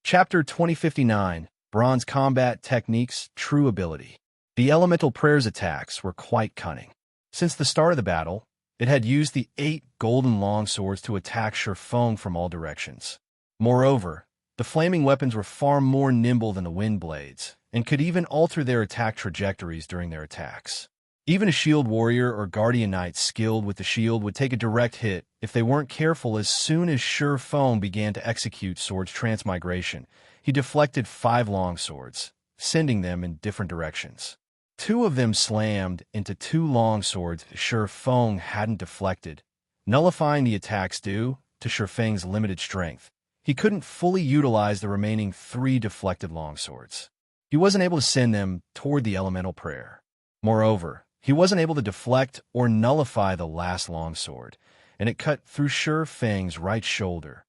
Chapter 2059, Bronze Combat Techniques, True Ability. The Elemental Prayer's attacks were quite cunning. Since the start of the battle, it had used the 8 golden longswords to attack Shurfeng from all directions. Moreover, the flaming weapons were far more nimble than the wind blades, and could even alter their attack trajectories during their attacks. Even a shield warrior or guardian knight skilled with the shield would take a direct hit if they weren't careful. As soon as Shurfeng began to execute Sword's transmigration, he deflected 5 longswords, sending them in different directions. 2 of them slammed into 2 longswords Shurfeng hadn't deflected, nullifying the attacks due to Shurfeng's limited strength. He couldn't fully utilize the remaining 3 deflected longswords. He wasn't able to send them toward the Elemental Prayer. Moreover, he wasn't able to deflect or nullify the last longsword, and it cut through Shurfeng's right shoulder.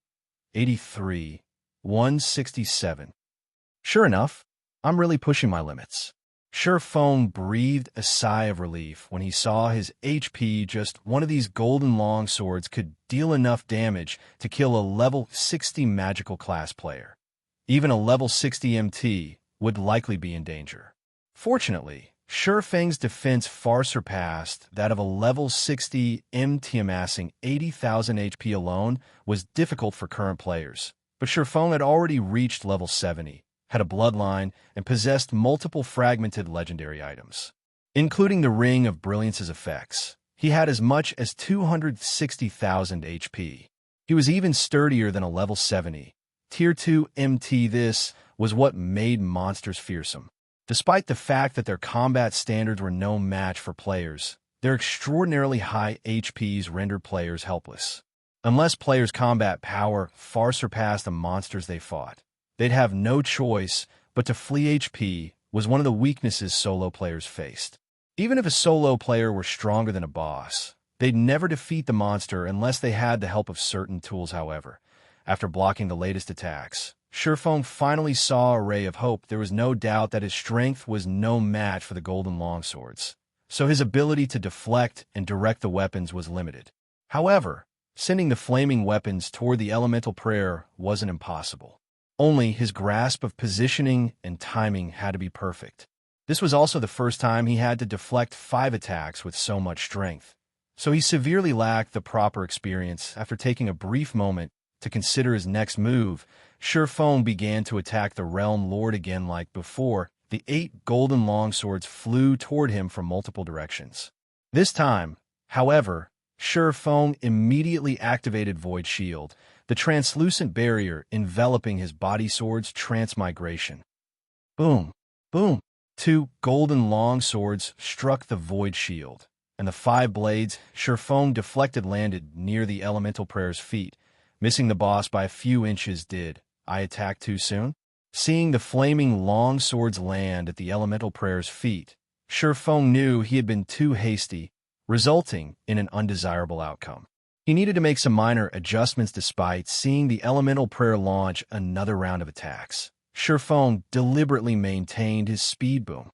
83, 167. Sure enough, I'm really pushing my limits. Shurfeng breathed a sigh of relief when he saw his HP. Just one of these golden longswords could deal enough damage to kill a level 60 magical class player. Even a level 60 MT would likely be in danger. Fortunately, Shurfeng's defense far surpassed that of a level 60 MT. Amassing 80,000 HP alone was difficult for current players, but Shurfeng had already reached level 70, had a bloodline, and possessed multiple fragmented legendary items. Including the Ring of Brilliance's effects, he had as much as 260,000 HP. He was even sturdier than a level 70, Tier 2 MT. This was what made monsters fearsome. Despite the fact that their combat standards were no match for players, their extraordinarily high HPs rendered players helpless. Unless players' combat power far surpassed the monsters they fought, they'd have no choice but to flee. HP was one of the weaknesses solo players faced. Even if a solo player were stronger than a boss, they'd never defeat the monster unless they had the help of certain tools. However, after blocking the latest attacks, Shurfeng finally saw a ray of hope. There was no doubt that his strength was no match for the golden longswords, so his ability to deflect and direct the weapons was limited. However, sending the flaming weapons toward the Elemental Prayer wasn't impossible. Only his grasp of positioning and timing had to be perfect. This was also the first time he had to deflect 5 attacks with so much strength, so he severely lacked the proper experience. After taking a brief moment to consider his next move, Shurfeng began to attack the Realm Lord again. Like before, the 8 golden longswords flew toward him from multiple directions. This time, however, Shurfeng immediately activated Void Shield, the translucent barrier enveloping his body. Sword's transmigration. Boom! Boom! 2 golden longswords struck the Void Shield, and the 5 blades Shurfeng deflected landed near the Elemental Prayer's feet, missing the boss by a few inches. Did I attack too soon? Seeing the flaming longswords land at the Elemental Prayer's feet, Shurfeng knew he had been too hasty, resulting in an undesirable outcome. He needed to make some minor adjustments. Despite seeing the Elemental Prayer launch another round of attacks, Shurfeng deliberately maintained his speed. Boom!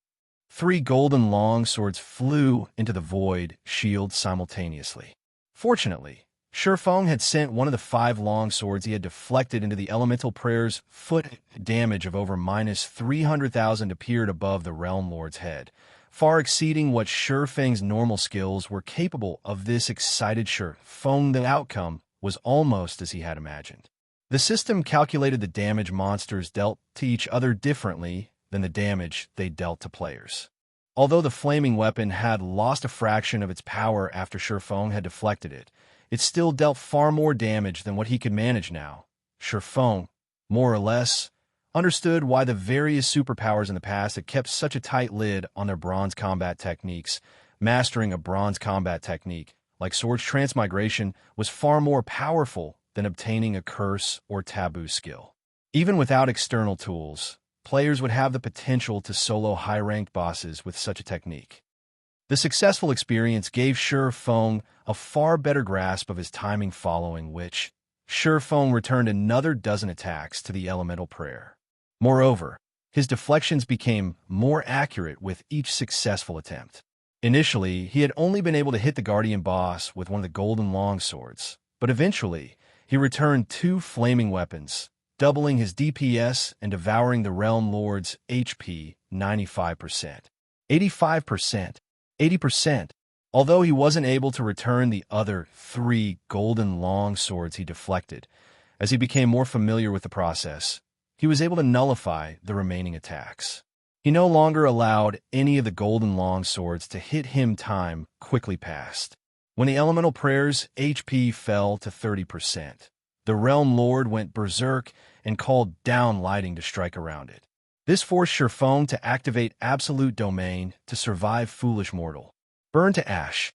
3 golden longswords flew into the Void Shield simultaneously. Fortunately, Shurfeng had sent one of the 5 longswords he had deflected into the Elemental Prayer's foot. Damage of over -300,000 appeared above the Realm Lord's head, far exceeding what Shurfeng's normal skills were capable of. This excited Shurfeng. The outcome was almost as he had imagined. The system calculated the damage monsters dealt to each other differently than the damage they dealt to players. Although the flaming weapon had lost a fraction of its power after Shurfeng had deflected it, it still dealt far more damage than what he could manage now. Shurfeng, more or less, understood why the various superpowers in the past had kept such a tight lid on their bronze combat techniques. Mastering a bronze combat technique, like Sword's transmigration, was far more powerful than obtaining a curse or taboo skill. Even without external tools, players would have the potential to solo high-ranked bosses with such a technique. The successful experience gave Shurfeng a far better grasp of his timing, following which, Shurfeng returned another dozen attacks to the Elemental Prayer. Moreover, his deflections became more accurate with each successful attempt. Initially, he had only been able to hit the Guardian boss with one of the golden longswords, but eventually, he returned 2 flaming weapons, doubling his DPS and devouring the Realm Lord's HP 95%, 85%, 80%. Although he wasn't able to return the other 3 golden long swords he deflected, as he became more familiar with the process, he was able to nullify the remaining attacks. He no longer allowed any of the golden long swords to hit him. Time quickly passed. When the elemental prayer's HP fell to 30%, the Realm Lord went berserk and called down lightning to strike around it. This forced Shurfong to activate Absolute Domain to survive Foolish Mortal. Burn to ash.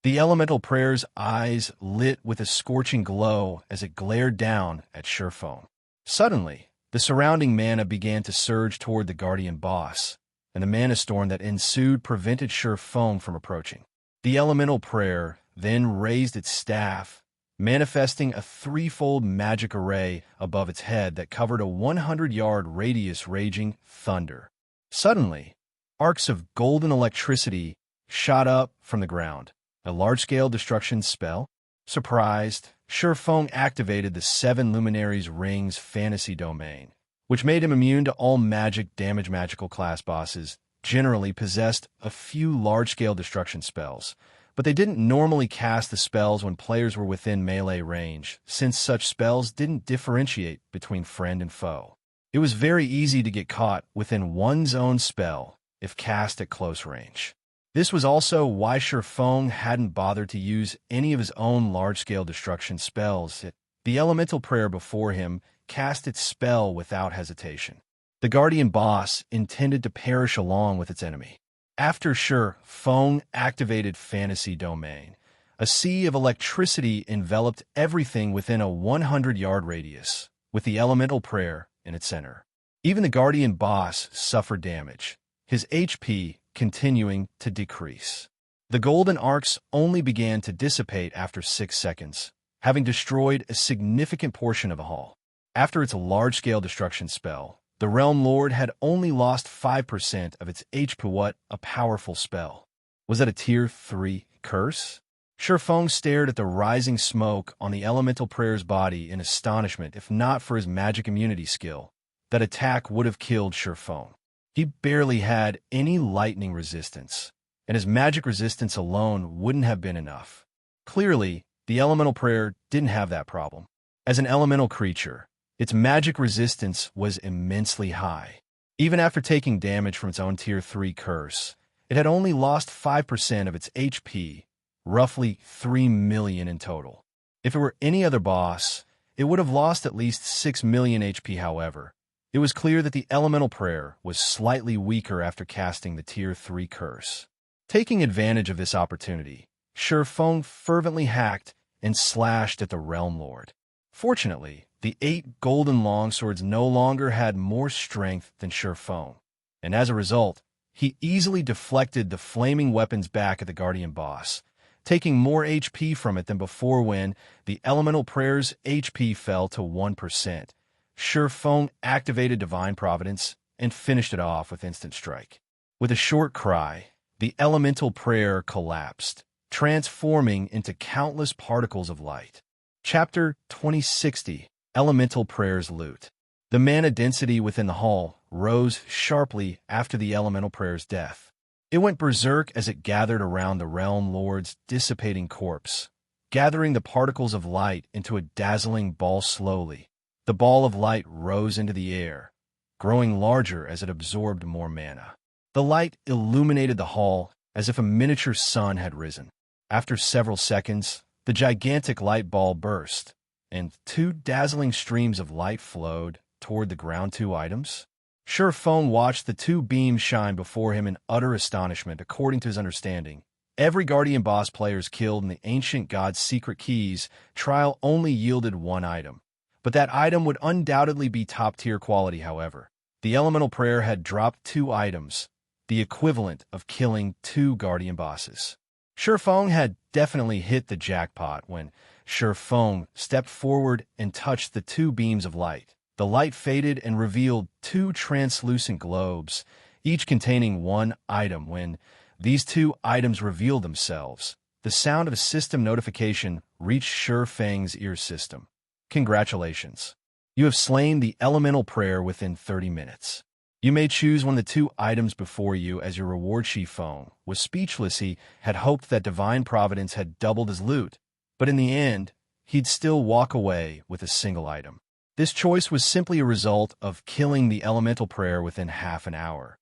The elemental prayer's eyes lit with a scorching glow as it glared down at Shurfong. Suddenly, the surrounding mana began to surge toward the Guardian boss, and the mana storm that ensued prevented Shurfong from approaching. The elemental prayer then raised its staff, manifesting a 3-fold magic array above its head that covered a 100-yard radius raging thunder. Suddenly, arcs of golden electricity shot up from the ground. A large-scale destruction spell? Surprised, Shurfong activated the 7 Luminaries Rings Fantasy Domain, which made him immune to all magic damage. Magical class bosses generally possessed a few large-scale destruction spells, but they didn't normally cast the spells when players were within melee range, since such spells didn't differentiate between friend and foe. It was very easy to get caught within one's own spell if cast at close range. This was also why Shurfong hadn't bothered to use any of his own large-scale destruction spells. The elemental prayer before him cast its spell without hesitation. The Guardian boss intended to perish along with its enemy. After Shurfong activated Fantasy Domain, a sea of electricity enveloped everything within a 100-yard radius, with the elemental prayer in its center. Even the Guardian boss suffered damage, his HP continuing to decrease. The golden arcs only began to dissipate after 6 seconds, having destroyed a significant portion of the hall. After its large-scale destruction spell, the Realm Lord had only lost 5% of its HP. What a powerful spell. Was that a Tier 3 curse? Shurfong stared at the rising smoke on the elemental prayer's body in astonishment. If not for his magic immunity skill, that attack would have killed Shurfong. He barely had any lightning resistance, and his magic resistance alone wouldn't have been enough. Clearly, the elemental prayer didn't have that problem. As an elemental creature, its magic resistance was immensely high. Even after taking damage from its own Tier 3 curse, it had only lost 5% of its HP, roughly 3 million in total. If it were any other boss, it would have lost at least 6 million HP. However, it was clear that the elemental prayer was slightly weaker after casting the Tier 3 curse. Taking advantage of this opportunity, Shurfong fervently hacked and slashed at the Realm Lord. Fortunately, the 8 golden longswords no longer had more strength than Shurfong, and as a result, he easily deflected the flaming weapons back at the Guardian boss, taking more HP from it than before. When the elemental prayer's HP fell to 1%. Shurfong activated Divine Providence and finished it off with Instant Strike. With a short cry, the elemental prayer collapsed, transforming into countless particles of light. Chapter 2060, Elemental Prayer's Loot. The mana density within the hall rose sharply after the elemental prayer's death. It went berserk as it gathered around the Realm Lord's dissipating corpse, gathering the particles of light into a dazzling ball. Slowly, the ball of light rose into the air, growing larger as it absorbed more mana. The light illuminated the hall as if a miniature sun had risen. After several seconds, the gigantic light ball burst, and 2 dazzling streams of light flowed toward the ground. 2 items. Shurfong watched the 2 beams shine before him in utter astonishment. According to his understanding, every Guardian boss players killed in the Ancient God's Secret Keys trial only yielded 1 item. But that item would undoubtedly be top-tier quality. However, the elemental prayer had dropped 2 items, the equivalent of killing 2 Guardian bosses. Shurfong had definitely hit the jackpot when Shurfong stepped forward and touched the 2 beams of light. The light faded and revealed 2 translucent globes, each containing 1 item. When these 2 items revealed themselves, the sound of a system notification reached Shurfang's ear system. Congratulations. You have slain the elemental prayer within 30 minutes. You may choose one of the two items before you as your reward. Shifeng was speechless. He had hoped that Divine Providence had doubled his loot, but in the end, he'd still walk away with a single item. This choice was simply a result of killing the elemental prayer within half an hour.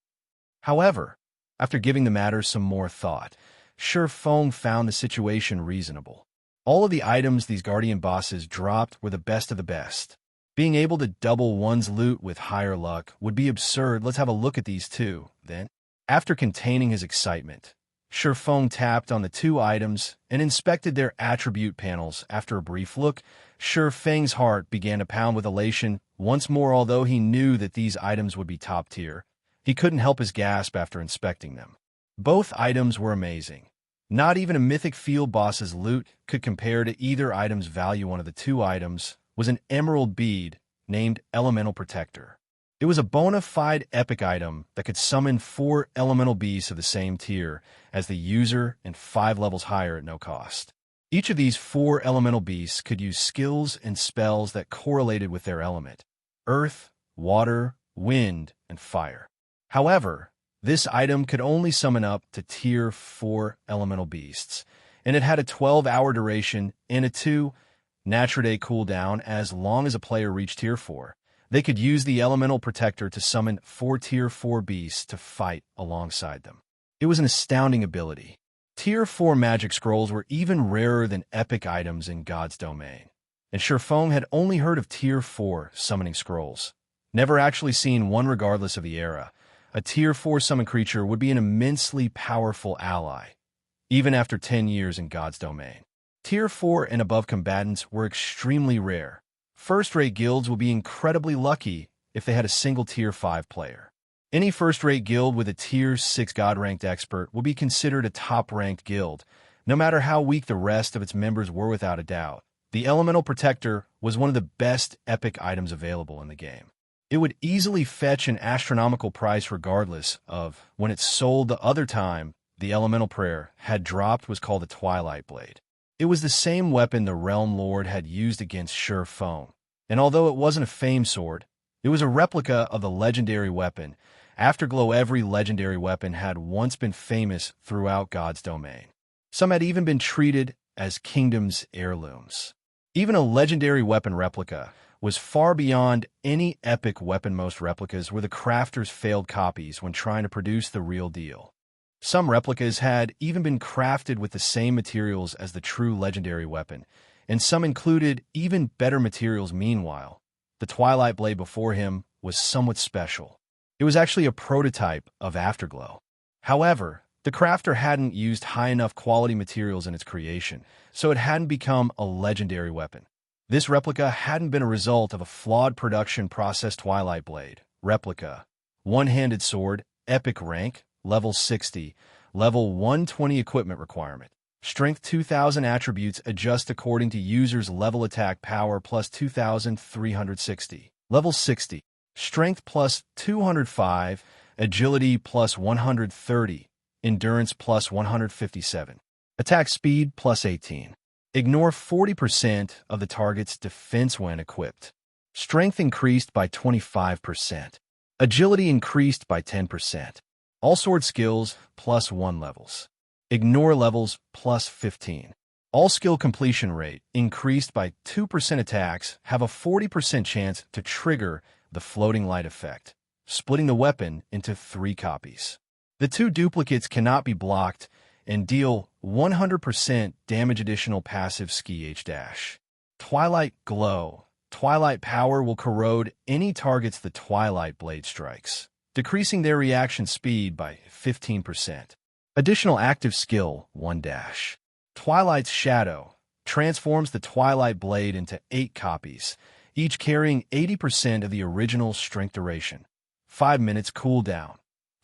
However, after giving the matter some more thought, Shifeng found the situation reasonable. All of the items these guardian bosses dropped were the best of the best. Being able to double one's loot with higher luck would be absurd. Let's have a look at these two, then. After containing his excitement, Shifeng tapped on the two items and inspected their attribute panels. After a brief look, Shifeng's heart began to pound with elation once more. Although he knew that these items would be top tier, he couldn't help his gasp after inspecting them. Both items were amazing. Not even a mythic field boss's loot could compare to either item's value. One of the two items was an emerald bead named Elemental Protector. It was a bona fide epic item that could summon 4 elemental beasts of the same tier as the user and 5 levels higher at no cost. Each of these 4 elemental beasts could use skills and spells that correlated with their element: earth, water, wind, and fire. However, this item could only summon up to tier 4 elemental beasts, and it had a 12-hour duration and a 2 Day cooldown. As long as a player reached tier 4, they could use the Elemental Protector to summon 4 tier 4 beasts to fight alongside them. It was an astounding ability. Tier 4 magic scrolls were even rarer than epic items in God's domain, and Shifeng had only heard of tier 4 summoning scrolls, never actually seen one. Regardless of the era, a tier 4 summon creature would be an immensely powerful ally, even after 10 years in God's domain. Tier 4 and above combatants were extremely rare. First-rate guilds would be incredibly lucky if they had a single tier 5 player. Any first-rate guild with a tier 6 god-ranked expert would be considered a top-ranked guild, no matter how weak the rest of its members were. Without a doubt, the Elemental Protector was one of the best epic items available in the game. It would easily fetch an astronomical price regardless of when it sold. The other time the Elemental Prayer had dropped was called the Twilight Blade. It was the same weapon the Realm Lord had used against Shifeng, and although it wasn't a Fame Sword, it was a replica of the legendary weapon. Afterglow. Every legendary weapon had once been famous throughout God's domain. Some had even been treated as kingdom's heirlooms. Even a legendary weapon replica was far beyond any epic weapon. Most replicas were the crafter's failed copies when trying to produce the real deal. Some replicas had even been crafted with the same materials as the true legendary weapon, and some included even better materials. Meanwhile, the Twilight Blade before him was somewhat special. It was actually a prototype of Afterglow. However, the crafter hadn't used high enough quality materials in its creation, so it hadn't become a legendary weapon. This replica hadn't been a result of a flawed production process. Twilight Blade replica, one-handed sword, epic rank, level 60, level 120 equipment requirement. Strength 2000. Attributes adjust according to user's level. Attack power plus 2360. Level 60. Strength plus 205. Agility plus 130. Endurance plus 157. Attack speed plus 18. Ignore 40% of the target's defense when equipped. Strength increased by 25%. Agility increased by 10%. All sword skills plus 1 levels. Ignore levels plus 15. All skill completion rate increased by 2%. Attacks have a 40% chance to trigger the floating light effect, splitting the weapon into 3 copies. The 2 duplicates cannot be blocked and deal 100% damage. Additional passive ski H-. Twilight Glow. Twilight Power will corrode any targets the Twilight Blade strikes, decreasing their reaction speed by 15%. Additional active skill 1-. Twilight's Shadow transforms the Twilight Blade into 8 copies, each carrying 80% of the original strength. Duration 5 minutes. Cooldown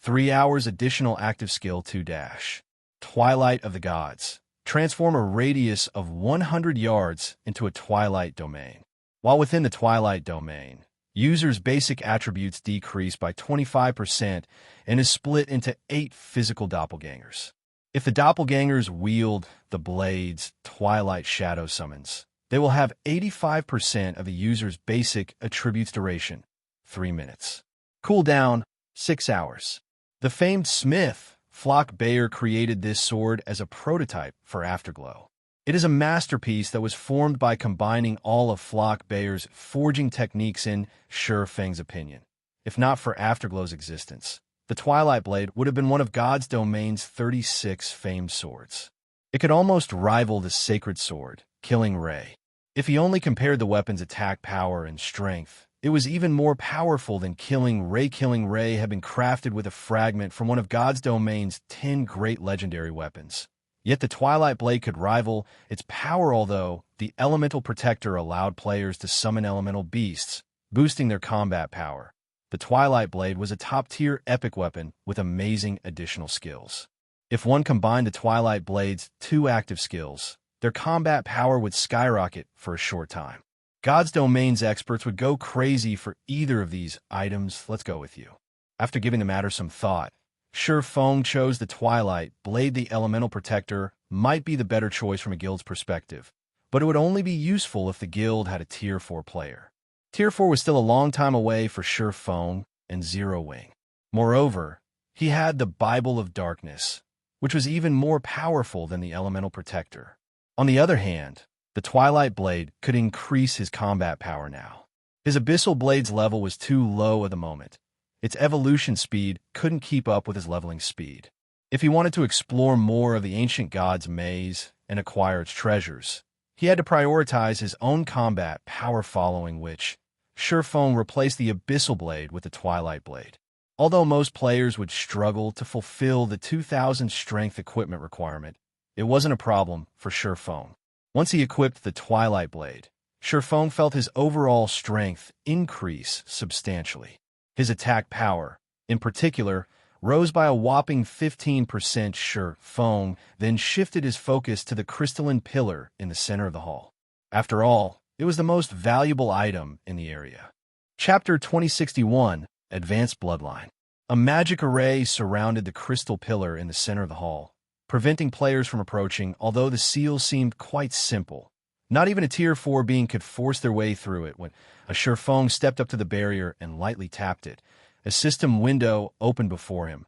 3 hours. Additional active skill 2-. Twilight of the Gods. Transform a radius of 100 yards into a Twilight Domain. While within the Twilight Domain, users' basic attributes decrease by 25% and is split into 8 physical doppelgangers. If the doppelgangers wield the blades Twilight Shadow summons, They will have 85% of the user's basic attributes duration, 3 minutes. Cooldown, 6 hours. The famed smith, Flock Bayer, created this sword as a prototype for Afterglow. It is a masterpiece that was formed by combining all of Flock Bayer's forging techniques in Sure Feng's opinion. If not for Afterglow's existence, the Twilight Blade would have been one of God's Domain's 36 famed swords. It could almost rival the Sacred Sword, Killing Ray. If he only compared the weapon's attack power and strength, it was even more powerful than Killing Ray. Killing Ray had been crafted with a fragment from one of God's Domain's 10 great legendary weapons. Yet the Twilight Blade could rival its power, although the Elemental Protector allowed players to summon elemental beasts, boosting their combat power. The Twilight Blade was a top-tier epic weapon with amazing additional skills. If one combined the Twilight Blade's 2 active skills, their combat power would skyrocket for a short time. God's Domain's experts would go crazy for either of these items. Let's go with you. After giving the matter some thought, Sure Feng chose the Twilight Blade. The Elemental Protector might be the better choice from a guild's perspective, but it would only be useful if the guild had a Tier 4 player. Tier 4 was still a long time away for Sure Feng and Zero Wing. Moreover, he had the Bible of Darkness, which was even more powerful than the Elemental Protector. On the other hand, the Twilight Blade could increase his combat power now. His Abyssal Blade's level was too low at the moment. Its evolution speed couldn't keep up with his leveling speed. If he wanted to explore more of the Ancient God's maze and acquire its treasures, he had to prioritize his own combat power, following which Sure Feng replaced the Abyssal Blade with the Twilight Blade. Although most players would struggle to fulfill the 2,000 strength equipment requirement, it wasn't a problem for Sure Feng. Once he equipped the Twilight Blade, Sure Feng felt his overall strength increase substantially. His attack power, in particular, rose by a whopping 15%. Sure Feng then shifted his focus to the crystalline pillar in the center of the hall. After all, it was the most valuable item in the area. Chapter 2061, Advanced Bloodline. A magic array surrounded the crystal pillar in the center of the hall, preventing players from approaching, although the seal seemed quite simple. Not even a Tier 4 being could force their way through it. When Sure Feng stepped up to the barrier and lightly tapped it, a system window opened before him,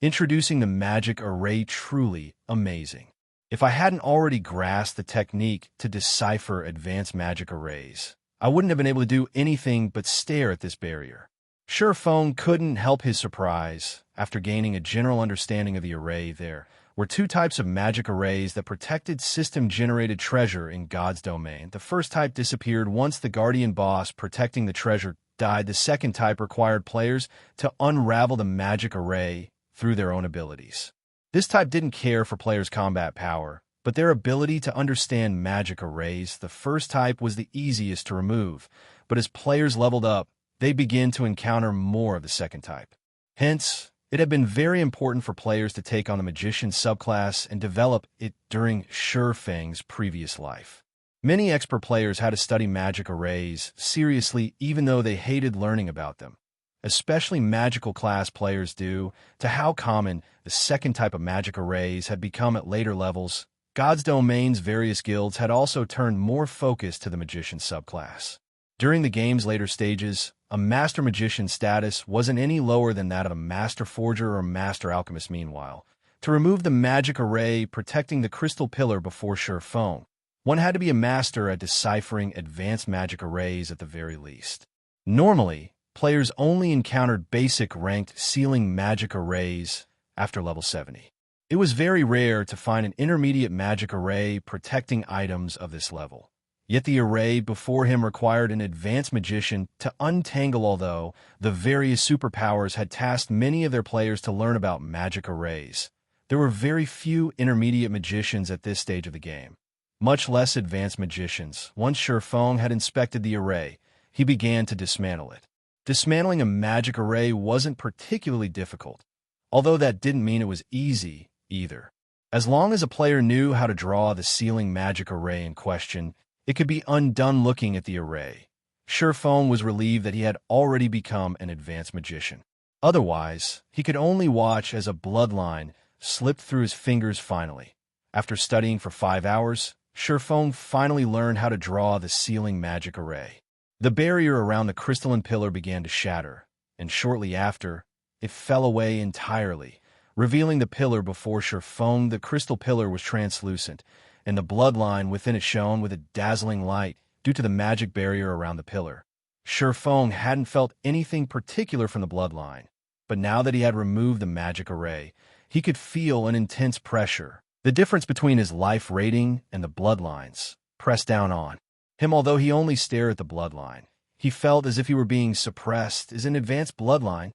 introducing the magic array. Truly amazing. If I hadn't already grasped the technique to decipher advanced magic arrays, I wouldn't have been able to do anything but stare at this barrier. Sure Feng couldn't help his surprise. After gaining a general understanding of the array, there were 2 types of magic arrays that protected system-generated treasure in God's Domain. The first type disappeared once the Guardian boss protecting the treasure died. The second type required players to unravel the magic array through their own abilities. This type didn't care for players' combat power, but their ability to understand magic arrays. The first type was the easiest to remove, but as players leveled up, they began to encounter more of the second type. Hence, it had been very important for players to take on the Magician subclass and develop it during Sure Feng's previous life. Many expert players had to study magic arrays seriously, even though they hated learning about them, especially magical class players due to how common the second type of magic arrays had become at later levels. God's Domain's various guilds had also turned more focus to the Magician subclass. During the game's later stages, a Master Magician status wasn't any lower than that of a Master Forger or Master Alchemist. Meanwhile, to remove the magic array protecting the crystal pillar before Sure Feng, one had to be a master at deciphering advanced magic arrays at the very least. Normally, players only encountered basic ranked sealing magic arrays after level 70. It was very rare to find an intermediate magic array protecting items of this level. Yet the array before him required an advanced magician to untangle. Although the various superpowers had tasked many of their players to learn about magic arrays, there were very few intermediate magicians at this stage of the game, much less advanced magicians. Once Sure Feng had inspected the array, he began to dismantle it. Dismantling a magic array wasn't particularly difficult, although that didn't mean it was easy either. As long as a player knew how to draw the sealing magic array in question, it could be undone. Looking at the array, Sure Feng was relieved that he had already become an advanced magician. Otherwise, he could only watch as a bloodline slipped through his fingers. Finally, after studying for 5 hours, Shurfeng finally learned how to draw the sealing magic array. The barrier around the crystalline pillar began to shatter, and shortly after, it fell away entirely, revealing the pillar before Shurfeng. The crystal pillar was translucent, and the bloodline within it shone with a dazzling light due to the magic barrier around the pillar. Shurfeng hadn't felt anything particular from the bloodline, but now that he had removed the magic array, he could feel an intense pressure. The difference between his life rating and the bloodlines pressed down on him. Although he only stared at the bloodline, he felt as if he were being suppressed as an advanced bloodline.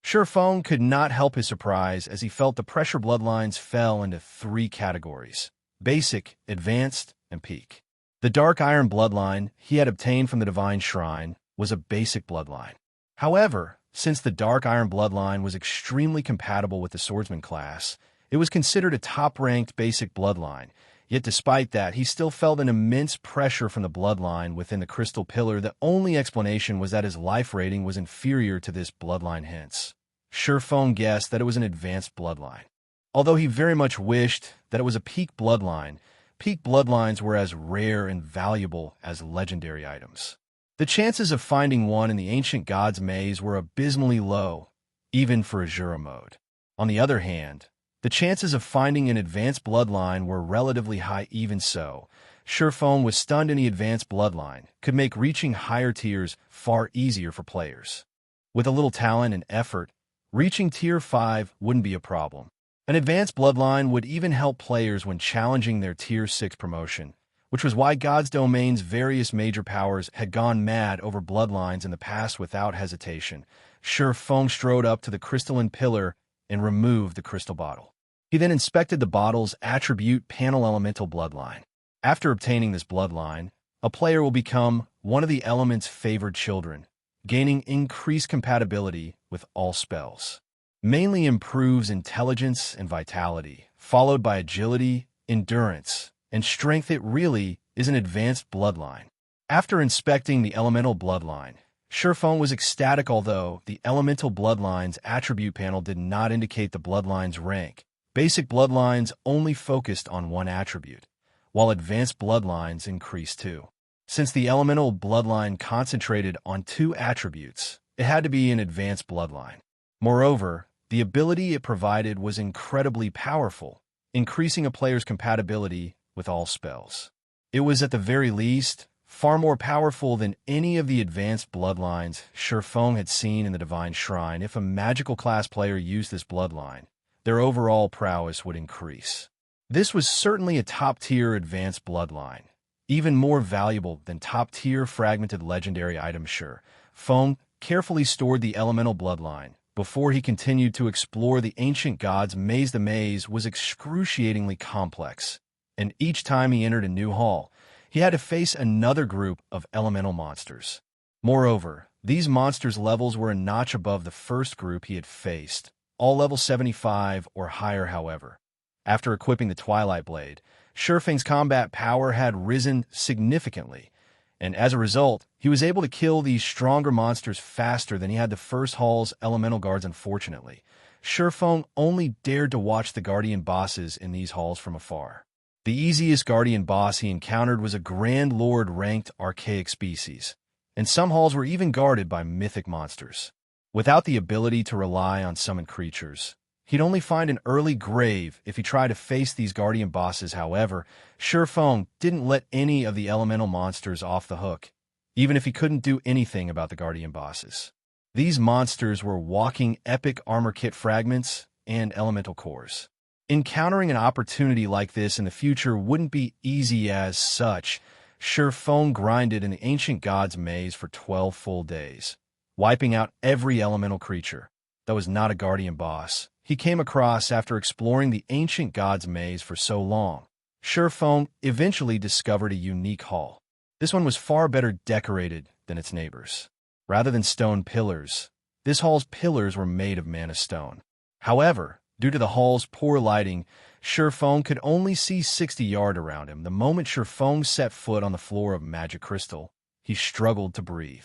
Shurfeng could not help his surprise as he felt the pressure bloodlines fell into 3 categories: basic, advanced, and peak. The dark iron bloodline he had obtained from the divine shrine was a basic bloodline. However, since the dark iron bloodline was extremely compatible with the swordsman class, it was considered a top-ranked basic bloodline. Yet despite that, he still felt an immense pressure from the bloodline within the crystal pillar. The only explanation was that his life rating was inferior to this bloodline, hence Shurfeng guessed that it was an advanced bloodline. Although he very much wished that it was a peak bloodlines were as rare and valuable as legendary items. The chances of finding one in the Ancient God's Maze were abysmally low, even for Azura mode. On the other hand, the chances of finding an advanced bloodline were relatively high. Even so, Shurfeng was stunned. Any advanced bloodline could make reaching higher tiers far easier for players. With a little talent and effort, reaching tier 5 wouldn't be a problem. An advanced bloodline would even help players when challenging their tier 6 promotion, which was why God's Domain's various major powers had gone mad over bloodlines in the past. Without hesitation, Shurfeng strode up to the crystalline pillar and removed the crystal bottle. He then inspected the bottle's attribute panel: elemental bloodline. After obtaining this bloodline, a player will become one of the element's favored children, gaining increased compatibility with all spells. Mainly improves intelligence and vitality, followed by agility, endurance, and strength. It really is an advanced bloodline. After inspecting the elemental bloodline, Shurfeng was ecstatic. Although the elemental bloodline's attribute panel did not indicate the bloodline's rank, basic bloodlines only focused on one attribute, while advanced bloodlines increased too. Since the elemental bloodline concentrated on 2 attributes, it had to be an advanced bloodline. Moreover, the ability it provided was incredibly powerful, increasing a player's compatibility with all spells. It was at the very least far more powerful than any of the advanced bloodlines Shurfeng had seen in the Divine Shrine. If a magical class player used this bloodline, their overall prowess would increase. This was certainly a top-tier advanced bloodline, even more valuable than top-tier fragmented legendary items. Shurfeng carefully stored the elemental bloodline before he continued to explore the Ancient God's Maze. The maze was excruciatingly complex, and each time he entered a new hall, he had to face another group of elemental monsters. Moreover, these monsters' levels were a notch above the first group he had faced, all level 75 or higher. However, after equipping the Twilight Blade, Shurfeng's combat power had risen significantly, and as a result, he was able to kill these stronger monsters faster than he had the first hall's elemental guards. Unfortunately, Shurfeng only dared to watch the guardian bosses in these halls from afar. The easiest guardian boss he encountered was a Grand Lord-ranked archaic species, and some halls were even guarded by mythic monsters. Without the ability to rely on summoned creatures, he'd only find an early grave if he tried to face these guardian bosses. However, Shurfeng didn't let any of the elemental monsters off the hook, even if he couldn't do anything about the guardian bosses. These monsters were walking epic armor kit fragments and elemental cores. Encountering an opportunity like this in the future wouldn't be easy. As such, Shurfeng grinded in the Ancient God's Maze for 12 full days, wiping out every elemental creature that was not a guardian boss he came across. After exploring the Ancient God's Maze for so long, Shurfeng eventually discovered a unique hall. This one was far better decorated than its neighbors. Rather than stone pillars, this hall's pillars were made of mana stone. However, due to the hall's poor lighting, Shurfeng could only see 60 yards around him. The moment Shurfeng set foot on the floor of magic crystal, he struggled to breathe.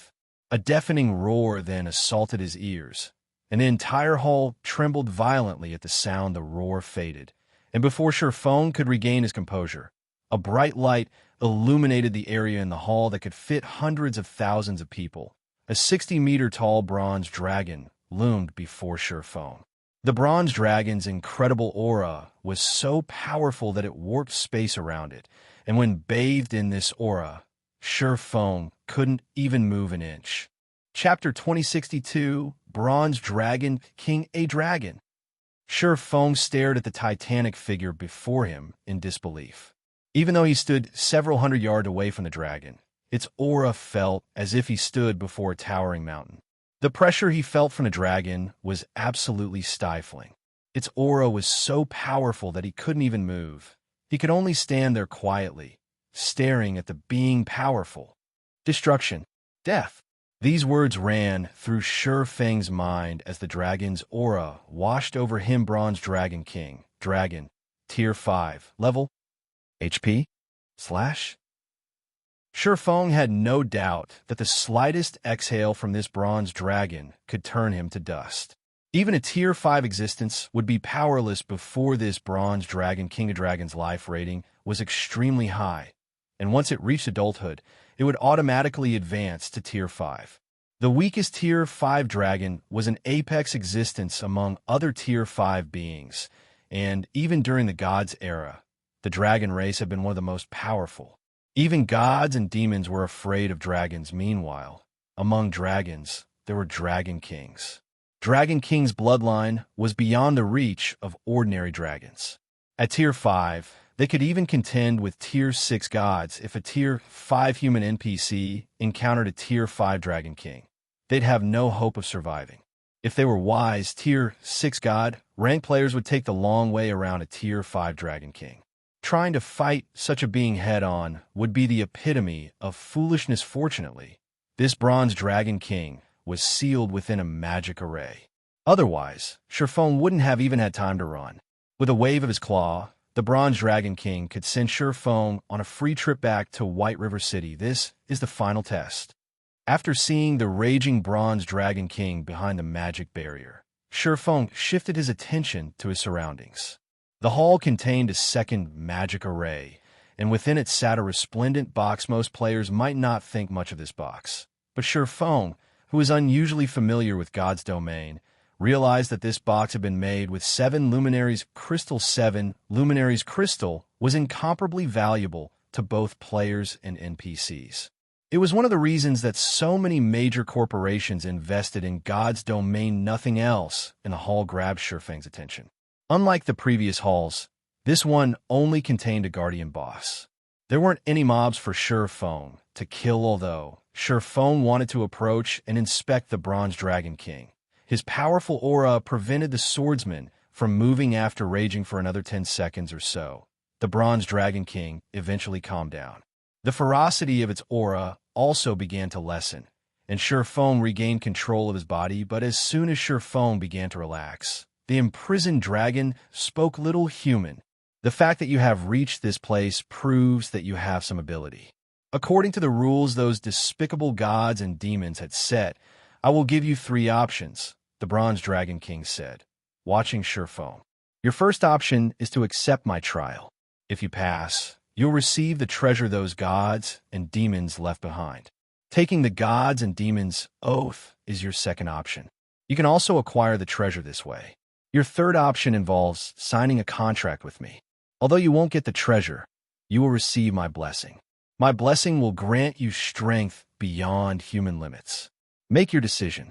A deafening roar then assaulted his ears, and the entire hall trembled violently at the sound. The roar faded, and before Shurfeng could regain his composure, A bright light illuminated the area in the hall that could fit hundreds of thousands of people. A 60-meter-tall bronze dragon loomed before Shurfong. The bronze dragon's incredible aura was so powerful that it warped space around it, and when bathed in this aura, Shurfong couldn't even move an inch. Chapter 2062, Bronze Dragon, King a Dragon. Shurfong stared at the titanic figure before him in disbelief. Even though he stood several hundred yards away from the dragon, its aura felt as if he stood before a towering mountain. The pressure he felt from the dragon was absolutely stifling. Its aura was so powerful that he couldn't even move. He could only stand there quietly, staring at the being powerful. Destruction. Death. These words ran through Shurfeng's mind as the dragon's aura washed over him. Bronze Dragon King. Dragon. Tier 5. Level. HP. / Shurfong had no doubt that the slightest exhale from this bronze dragon could turn him to dust. Even a Tier 5 existence would be powerless before this bronze dragon. King of Dragon's life rating was extremely high, and once it reached adulthood, it would automatically advance to Tier 5. The weakest Tier 5 dragon was an apex existence among other Tier 5 beings, and even during the Gods era, the dragon race had been one of the most powerful. Even gods and demons were afraid of dragons. Meanwhile, among dragons, there were Dragon Kings. Dragon King's bloodline was beyond the reach of ordinary dragons. At Tier 5, they could even contend with Tier 6 gods if a Tier 5 human NPC encountered a Tier 5 Dragon King. They'd have no hope of surviving. If they were wise, Tier 6 god rank players would take the long way around a Tier 5 Dragon King. Trying to fight such a being head-on would be the epitome of foolishness. Fortunately, this Bronze Dragon King was sealed within a magic array. Otherwise, Shurfong wouldn't have even had time to run. With a wave of his claw, the Bronze Dragon King could send Shurfong on a free trip back to White River City. This is the final test. After seeing the raging Bronze Dragon King behind the magic barrier, Shurfong shifted his attention to his surroundings. The hall contained a second magic array, and within it sat a resplendent box. Most players might not think much of this box, but Shurfong, who is unusually familiar with God's domain, realized that this box had been made with 7 Luminaries crystal. 7 Luminaries crystal was incomparably valuable to both players and NPCs. It was one of the reasons that so many major corporations invested in God's domain. Nothing else in the hall grabbed Shurfeng's attention. Unlike the previous halls, this one only contained a guardian boss. There weren't any mobs for Shurfong to kill, although Shurfong wanted to approach and inspect the Bronze Dragon King. His powerful aura prevented the swordsman from moving. After raging for another 10 seconds or so, the Bronze Dragon King eventually calmed down. The ferocity of its aura also began to lessen, and Shurfong regained control of his body. But as soon as Shurfong began to relax, the imprisoned dragon spoke. Little human, the fact that you have reached this place proves that you have some ability. According to the rules those despicable gods and demons had set, I will give you 3 options, the Bronze Dragon King said, watching Shurfong. Your first option is to accept my trial. If you pass, you'll receive the treasure those gods and demons left behind. Taking the gods and demons' oath is your second option. You can also acquire the treasure this way. Your third option involves signing a contract with me. Although you won't get the treasure, you will receive my blessing. My blessing will grant you strength beyond human limits. Make your decision.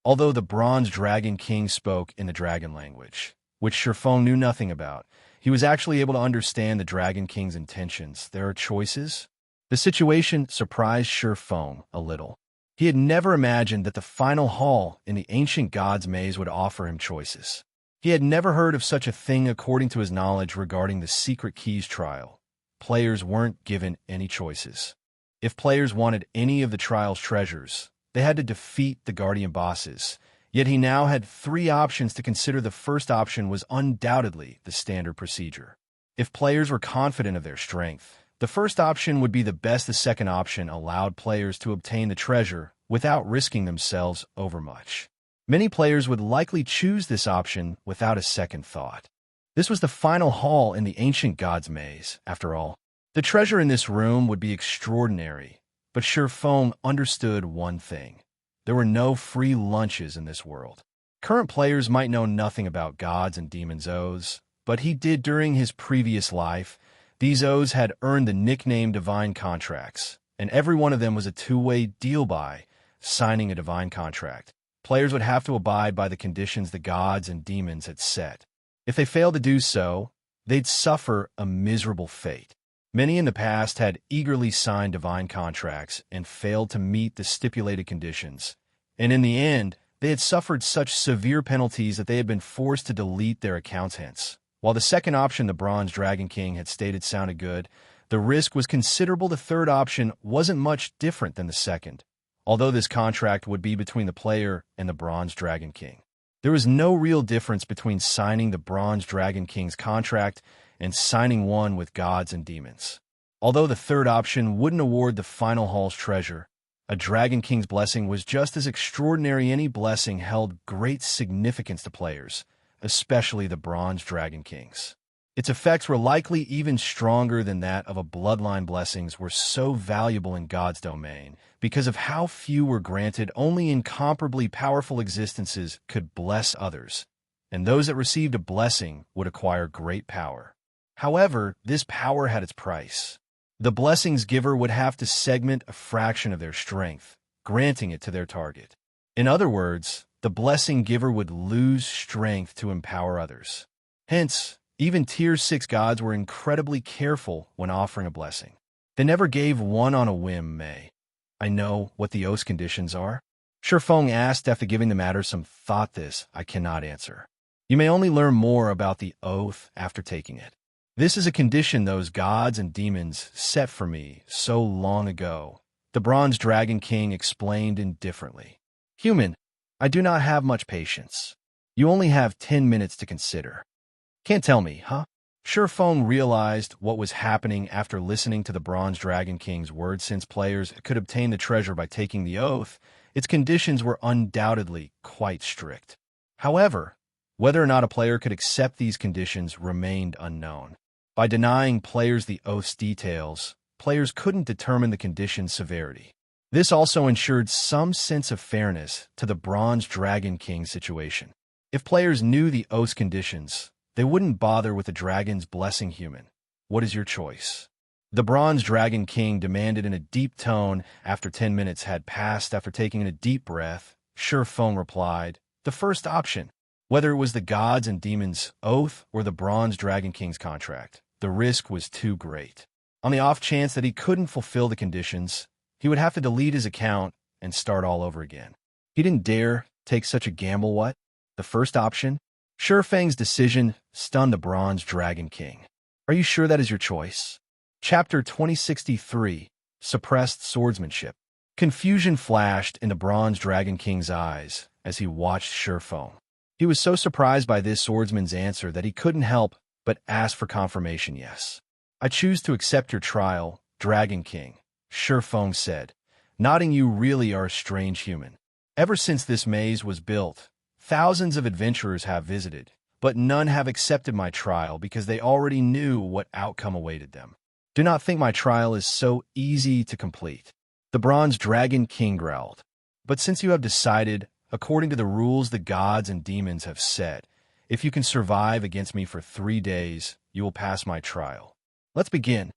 Although the Bronze Dragon King spoke in the dragon language, which Shurfong knew nothing about, he was actually able to understand the Dragon King's intentions. There are choices. The situation surprised Shurfong a little. He had never imagined that the final hall in the ancient god's maze would offer him choices. He had never heard of such a thing. According to his knowledge regarding the Secret Keys trial, players weren't given any choices. If players wanted any of the trial's treasures, they had to defeat the guardian bosses. Yet he now had 3 options to consider. The first option was undoubtedly the standard procedure. If players were confident of their strength, the first option would be the best. The second option allowed players to obtain the treasure without risking themselves overmuch. Many players would likely choose this option without a second thought. This was the final hall in the ancient god's maze, after all. The treasure in this room would be extraordinary, but Feng understood one thing. There were no free lunches in this world. Current players might know nothing about gods and demons' oaths, but he did during his previous life. These oaths had earned the nickname divine contracts, and every one of them was a two-way deal by signing a divine contract. Players would have to abide by the conditions the gods and demons had set. If they failed to do so, they'd suffer a miserable fate. Many in the past had eagerly signed divine contracts and failed to meet the stipulated conditions, and in the end, they had suffered such severe penalties that they had been forced to delete their accounts. Hence, while the second option the Bronze Dragon King had stated sounded good, the risk was considerable. The third option wasn't much different than the second, although this contract would be between the player and the Bronze Dragon King. There was no real difference between signing the Bronze Dragon King's contract and signing one with gods and demons. Although the third option wouldn't award the final hall's treasure, a Dragon King's blessing was just as extraordinary. Any blessing held great significance to players, especially the Bronze Dragon Kings. Its effects were likely even stronger than that of a bloodline. Blessings were so valuable in God's domain because of how few were granted. Only incomparably powerful existences could bless others, and those that received a blessing would acquire great power. However, this power had its price. The blessing's giver would have to segment a fraction of their strength, granting it to their target. In other words, the blessing giver would lose strength to empower others. Hence, even Tier 6 gods were incredibly careful when offering a blessing. They never gave one on a whim. May I know what the oath's conditions are? Feng asked after giving the matter some thought. This I cannot answer. You may only learn more about the oath after taking it. This is a condition those gods and demons set for me so long ago, the Bronze Dragon King explained indifferently. Human, I do not have much patience. You only have 10 minutes to consider. Can't tell me, huh? Feng realized what was happening after listening to the Bronze Dragon King's words. Since players could obtain the treasure by taking the oath, its conditions were undoubtedly quite strict. However, whether or not a player could accept these conditions remained unknown. By denying players the oath's details, players couldn't determine the condition's severity. This also ensured some sense of fairness to the Bronze Dragon King's situation. If players knew the oath's conditions, they wouldn't bother with the dragon's blessing. Human, what is your choice? The Bronze Dragon King demanded in a deep tone after 10 minutes had passed. After taking a deep breath, Feng replied, the first option. Whether it was the gods and demons' oath or the Bronze Dragon King's contract, the risk was too great. On the off chance that he couldn't fulfill the conditions, he would have to delete his account and start all over again. He didn't dare take such a gamble. What? The first option? Feng's decision stunned the Bronze Dragon King. Are you sure that is your choice? Chapter 2063, Suppressed Swordsmanship. Confusion flashed in the Bronze Dragon King's eyes as he watched Feng. He was so surprised by this swordsman's answer that he couldn't help but ask for confirmation. Yes. I choose to accept your trial, Dragon King, Feng said, nodding. You really are a strange human. Ever since this maze was built, thousands of adventurers have visited, but none have accepted my trial because they already knew what outcome awaited them. Do not think my trial is so easy to complete. The Bronze Dragon King growled. But since you have decided, according to the rules the gods and demons have set, if you can survive against me for 3 days, you will pass my trial. Let's begin.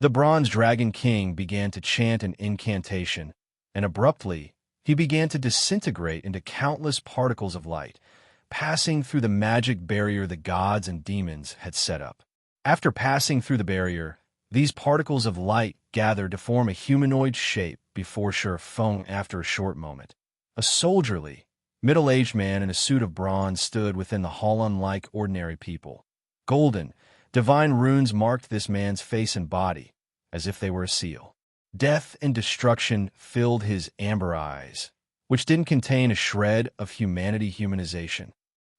The Bronze Dragon King began to chant an incantation, and abruptly, he began to disintegrate into countless particles of light, passing through the magic barrier the gods and demons had set up. After passing through the barrier, these particles of light gathered to form a humanoid shape before Feng. After a short moment, a soldierly, middle-aged man in a suit of bronze stood within the hall. Unlike ordinary people, golden, divine runes marked this man's face and body, as if they were a seal. Death and destruction filled his amber eyes, which didn't contain a shred of humanization.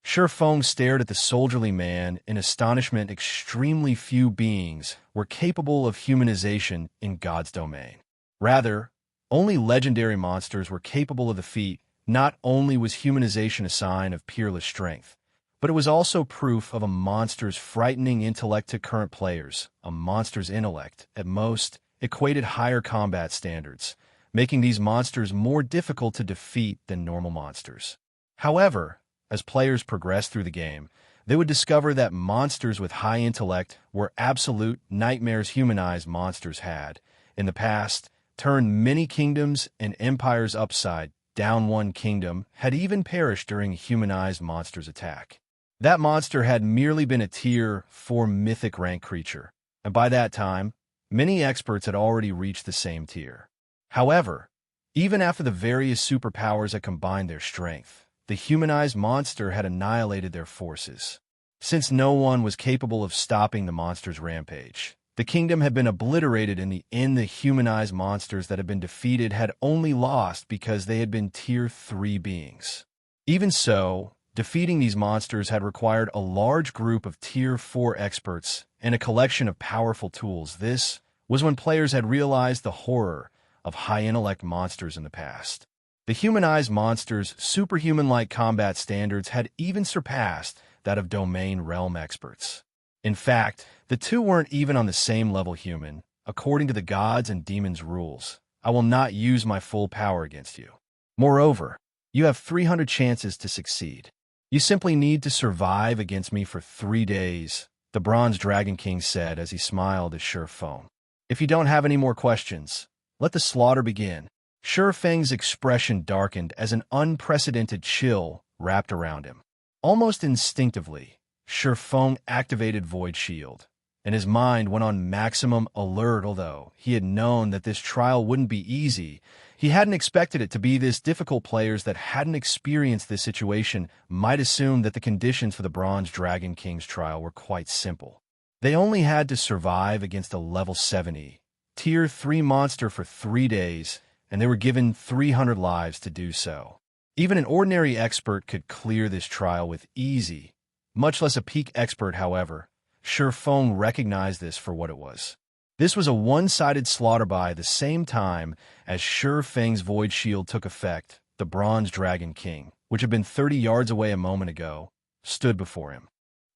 Feng stared at the soldierly man in astonishment. Extremely few beings were capable of humanization in God's domain. Rather, only legendary monsters were capable of the feat. Not only was humanization a sign of peerless strength, but it was also proof of a monster's frightening intellect to current players. A monster's intellect, at most, equated higher combat standards, making these monsters more difficult to defeat than normal monsters. However, as players progressed through the game, they would discover that monsters with high intellect were absolute nightmares humanized monsters had, in the past, turned many kingdoms and empires upside down. One kingdom had even perished during a humanized monster's attack. That monster had merely been a Tier 4 mythic rank creature, and by that time, many experts had already reached the same tier. However, even after the various superpowers had combined their strength, the humanized monster had annihilated their forces. Since no one was capable of stopping the monster's rampage, the kingdom had been obliterated in the end. The humanized monsters that had been defeated had only lost because they had been Tier 3 beings. Even so, defeating these monsters had required a large group of Tier 4 experts and a collection of powerful tools. This was when players had realized the horror of high-intellect monsters in the past. The humanized monsters' superhuman-like combat standards had even surpassed that of domain realm experts. In fact, the two weren't even on the same level. Human, according to the gods' and demons' rules, I will not use my full power against you. Moreover, you have 300 chances to succeed. You simply need to survive against me for 3 days, the Bronze Dragon King said as he smiled at Shurfeng. If you don't have any more questions, let the slaughter begin. Shurfeng's expression darkened as an unprecedented chill wrapped around him. Almost instinctively, Shurfeng activated Void Shield, and his mind went on maximum alert. Although he had known that this trial wouldn't be easy, he hadn't expected it to be this difficult. Players that hadn't experienced this situation might assume that the conditions for the Bronze Dragon King's trial were quite simple. They only had to survive against a level 70, Tier 3 monster for 3 days, and they were given 300 lives to do so. Even an ordinary expert could clear this trial with ease, much less a peak expert. However, Shurfeng recognized this for what it was. This was a one-sided slaughter. By the same time as Shurfeng's Void Shield took effect, the Bronze Dragon King, which had been 30 yards away a moment ago, stood before him.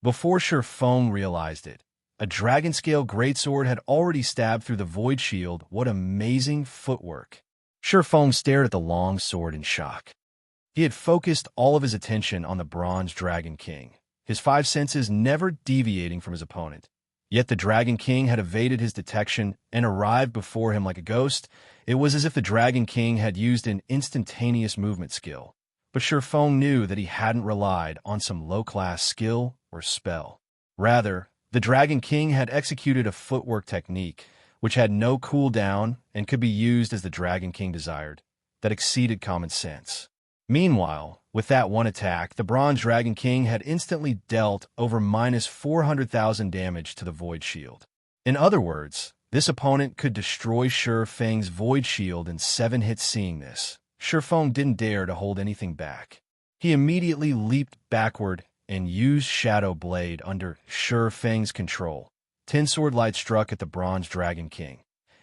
Before Shurfeng realized it, a dragon-scale greatsword had already stabbed through the Void Shield. What amazing footwork! Shurfeng stared at the long sword in shock. He had focused all of his attention on the Bronze Dragon King, his 5 senses never deviating from his opponent. Yet the Dragon King had evaded his detection and arrived before him like a ghost. It was as if the Dragon King had used an instantaneous movement skill. But Shurfeng knew that he hadn't relied on some low-class skill or spell. Rather, the Dragon King had executed a footwork technique which had no cooldown and could be used as the Dragon King desired, that exceeded common sense. Meanwhile, with that one attack, the Bronze Dragon King had instantly dealt over minus 400,000 damage to the Void Shield. In other words, this opponent could destroy Shurfeng's Void Shield in 7 hits. Seeing this, Shurfeng didn't dare to hold anything back. He immediately leaped backward and used Shadow Blade under Shurfeng's control. 10 sword lights struck at the Bronze Dragon King,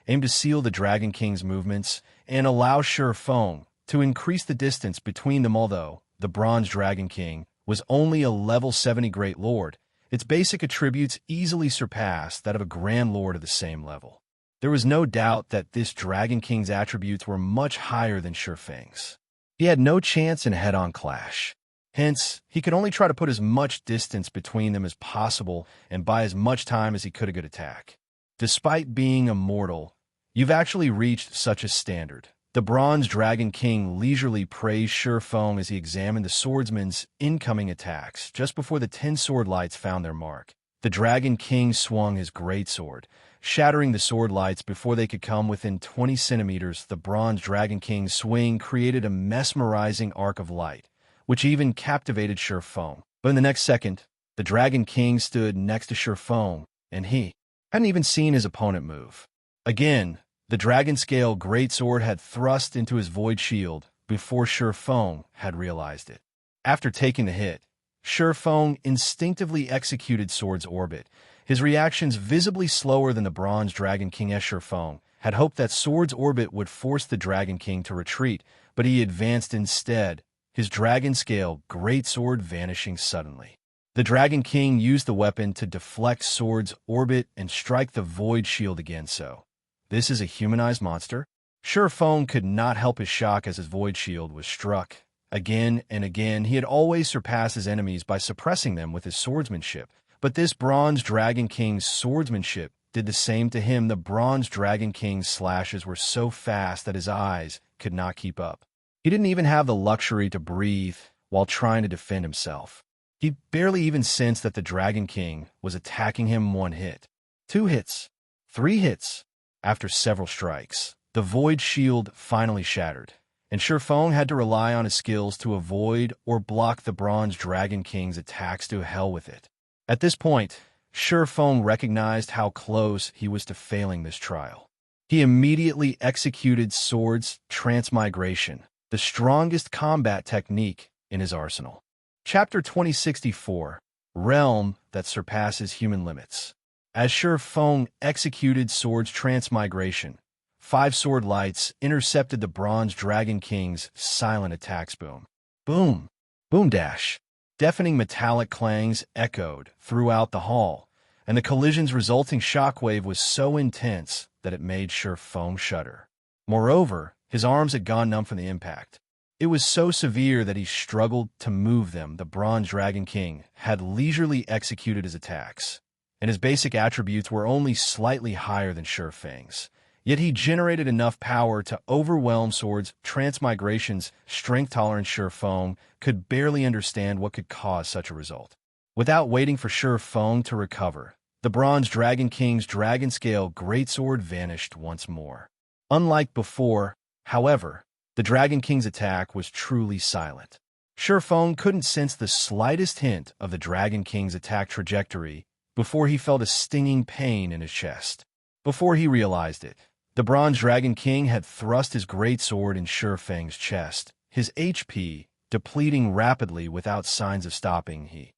aimed to seal the Dragon King's movements and allow Shurfeng to increase the distance between them. Although the Bronze Dragon King was only a level 70 Great Lord, its basic attributes easily surpassed that of a Grand Lord of the same level. There was no doubt that this Dragon King's attributes were much higher than Shurfeng's. He had no chance in a head-on clash. Hence, he could only try to put as much distance between them as possible and buy as much time as he could a good attack. Despite being immortal, you've actually reached such a standard. The Bronze Dragon King leisurely praised Shurfeng as he examined the swordsman's incoming attacks just before the 10 sword lights found their mark. The Dragon King swung his greatsword, shattering the sword lights before they could come within 20 centimeters. The Bronze Dragon King's swing created a mesmerizing arc of light, which even captivated Shurfeng. But in the next second, the Dragon King stood next to Shurfeng, and he hadn't even seen his opponent move. Again, the Dragon-scale greatsword had thrust into his Void Shield before Shurfeng had realized it. After taking the hit, Shurfeng instinctively executed Sword's Orbit, his reactions visibly slower than the Bronze Dragon King. Shurfeng had hoped that Sword's Orbit would force the Dragon King to retreat, but he advanced instead, his Dragon-scale greatsword vanishing suddenly. The Dragon King used the weapon to deflect Sword's orbit and strike the Void Shield again. So, this is a humanized monster? Sure Feng could not help his shock as his Void Shield was struck. Again and again, he had always surpassed his enemies by suppressing them with his swordsmanship. But this Bronze Dragon King's swordsmanship did the same to him. The Bronze Dragon King's slashes were so fast that his eyes could not keep up. He didn't even have the luxury to breathe while trying to defend himself. He barely even sensed that the Dragon King was attacking him. 1 hit, 2 hits, 3 hits. After several strikes, the Void Shield finally shattered, and Sure Feng had to rely on his skills to avoid or block the Bronze Dragon King's attacks. To hell with it. At this point, Sure Feng recognized how close he was to failing this trial. He immediately executed Sword's Transmigration, the strongest combat technique in his arsenal. Chapter 2064, Realm that Surpasses Human Limits. As Sure Feng executed Sword's Transmigration, 5 sword lights intercepted the Bronze Dragon King's silent attacks. Boom, boom, boom dash. Deafening metallic clangs echoed throughout the hall, and the collision's resulting shockwave was so intense that it made Sure Feng shudder. Moreover, his arms had gone numb from the impact. It was so severe that he struggled to move them. The Bronze Dragon King had leisurely executed his attacks, and his basic attributes were only slightly higher than Sure Feng's. Yet he generated enough power to overwhelm Sword's Transmigration's strength tolerance. Sure Feng could barely understand what could cause such a result. Without waiting for Sure Feng to recover, the Bronze Dragon King's Dragon-scale greatsword vanished once more. Unlike before, however, the Dragon King's attack was truly silent. Sure Feng couldn't sense the slightest hint of the Dragon King's attack trajectory before he felt a stinging pain in his chest. Before he realized it, the Bronze Dragon King had thrust his greatsword in Sure Feng's chest, his HP depleting rapidly without signs of stopping. He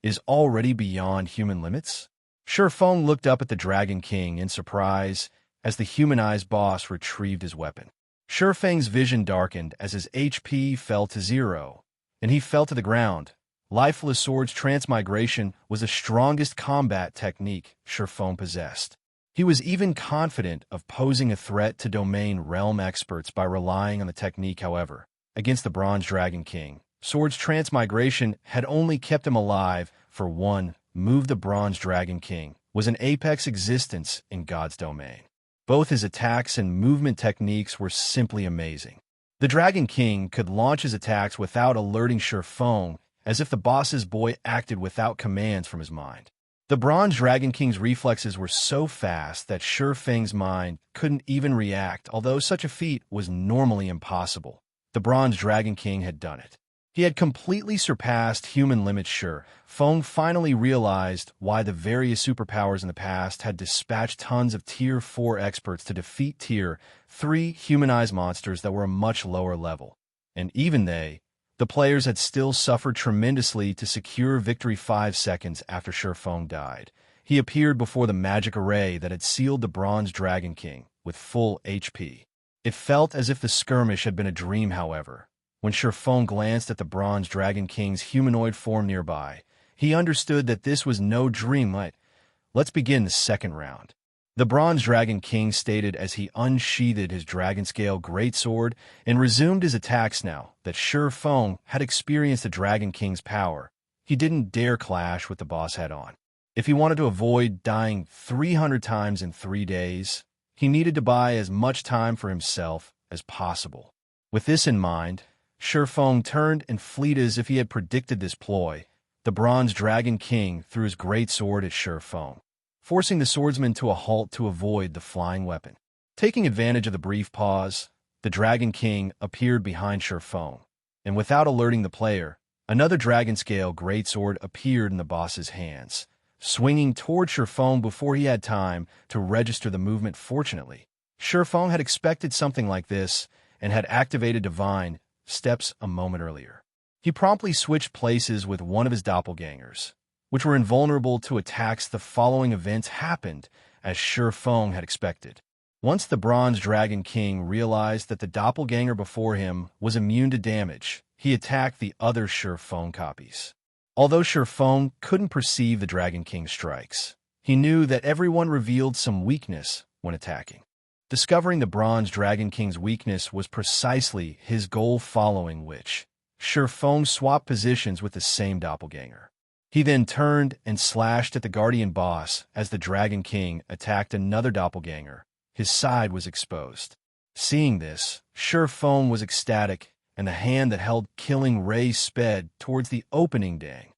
is already beyond human limits? Sure Feng looked up at the Dragon King in surprise as the humanized boss retrieved his weapon. Sure Feng's vision darkened as his HP fell to 0, and he fell to the ground. Lifeless Sword's Transmigration was the strongest combat technique Sure Feng possessed. He was even confident of posing a threat to domain realm experts by relying on the technique. However, against the Bronze Dragon King, Sword's Transmigration had only kept him alive for 1 move. The Bronze Dragon King was an apex existence in God's domain. Both his attacks and movement techniques were simply amazing. The Dragon King could launch his attacks without alerting Sure Feng, as if the boss's boy acted without commands from his mind. The Bronze Dragon King's reflexes were so fast that Sure Feng's mind couldn't even react. Although such a feat was normally impossible, the Bronze Dragon King had done it. He had completely surpassed human limits. Sure Feng finally realized why the various superpowers in the past had dispatched tons of Tier 4 experts to defeat Tier 3 humanized monsters that were a much lower level. And even the players had still suffered tremendously to secure victory. 5 seconds after Sure Feng died, he appeared before the magic array that had sealed the Bronze Dragon King with full HP. It felt as if the skirmish had been a dream. However, when Sure Feng glanced at the Bronze Dragon King's humanoid form nearby, he understood that this was no dream. Let's begin the second round. The Bronze Dragon King stated as he unsheathed his dragon-scale greatsword and resumed his attacks. Now that Sure Feng had experienced the Dragon King's power, he didn't dare clash with the boss head-on. If he wanted to avoid dying 300 times in 3 days, he needed to buy as much time for himself as possible. With this in mind, Sure Feng turned and fled. As if he had predicted this ploy, the Bronze Dragon King threw his greatsword at Sure Feng, forcing the swordsman to a halt to avoid the flying weapon. Taking advantage of the brief pause, the Dragon King appeared behind Sure Feng, and without alerting the player, another dragon-scale greatsword appeared in the boss's hands, swinging toward Sure Feng before he had time to register the movement. Fortunately, Sure Feng had expected something like this and had activated Divine Steps a moment earlier. He promptly switched places with one of his doppelgangers, which were invulnerable to attacks. The following events happened as Sure Feng had expected. Once the Bronze Dragon King realized that the doppelganger before him was immune to damage, he attacked the other Sure Feng copies. Although Shurfeng couldn't perceive the Dragon King's strikes, he knew that everyone revealed some weakness when attacking. Discovering the Bronze Dragon King's weakness was precisely his goal, following which Shurfeng swapped positions with the same doppelganger. He then turned and slashed at the Guardian boss as the Dragon King attacked another doppelganger. His side was exposed. Seeing this, Shurfeng was ecstatic, and the hand that held Killing Ray sped towards the opening dang.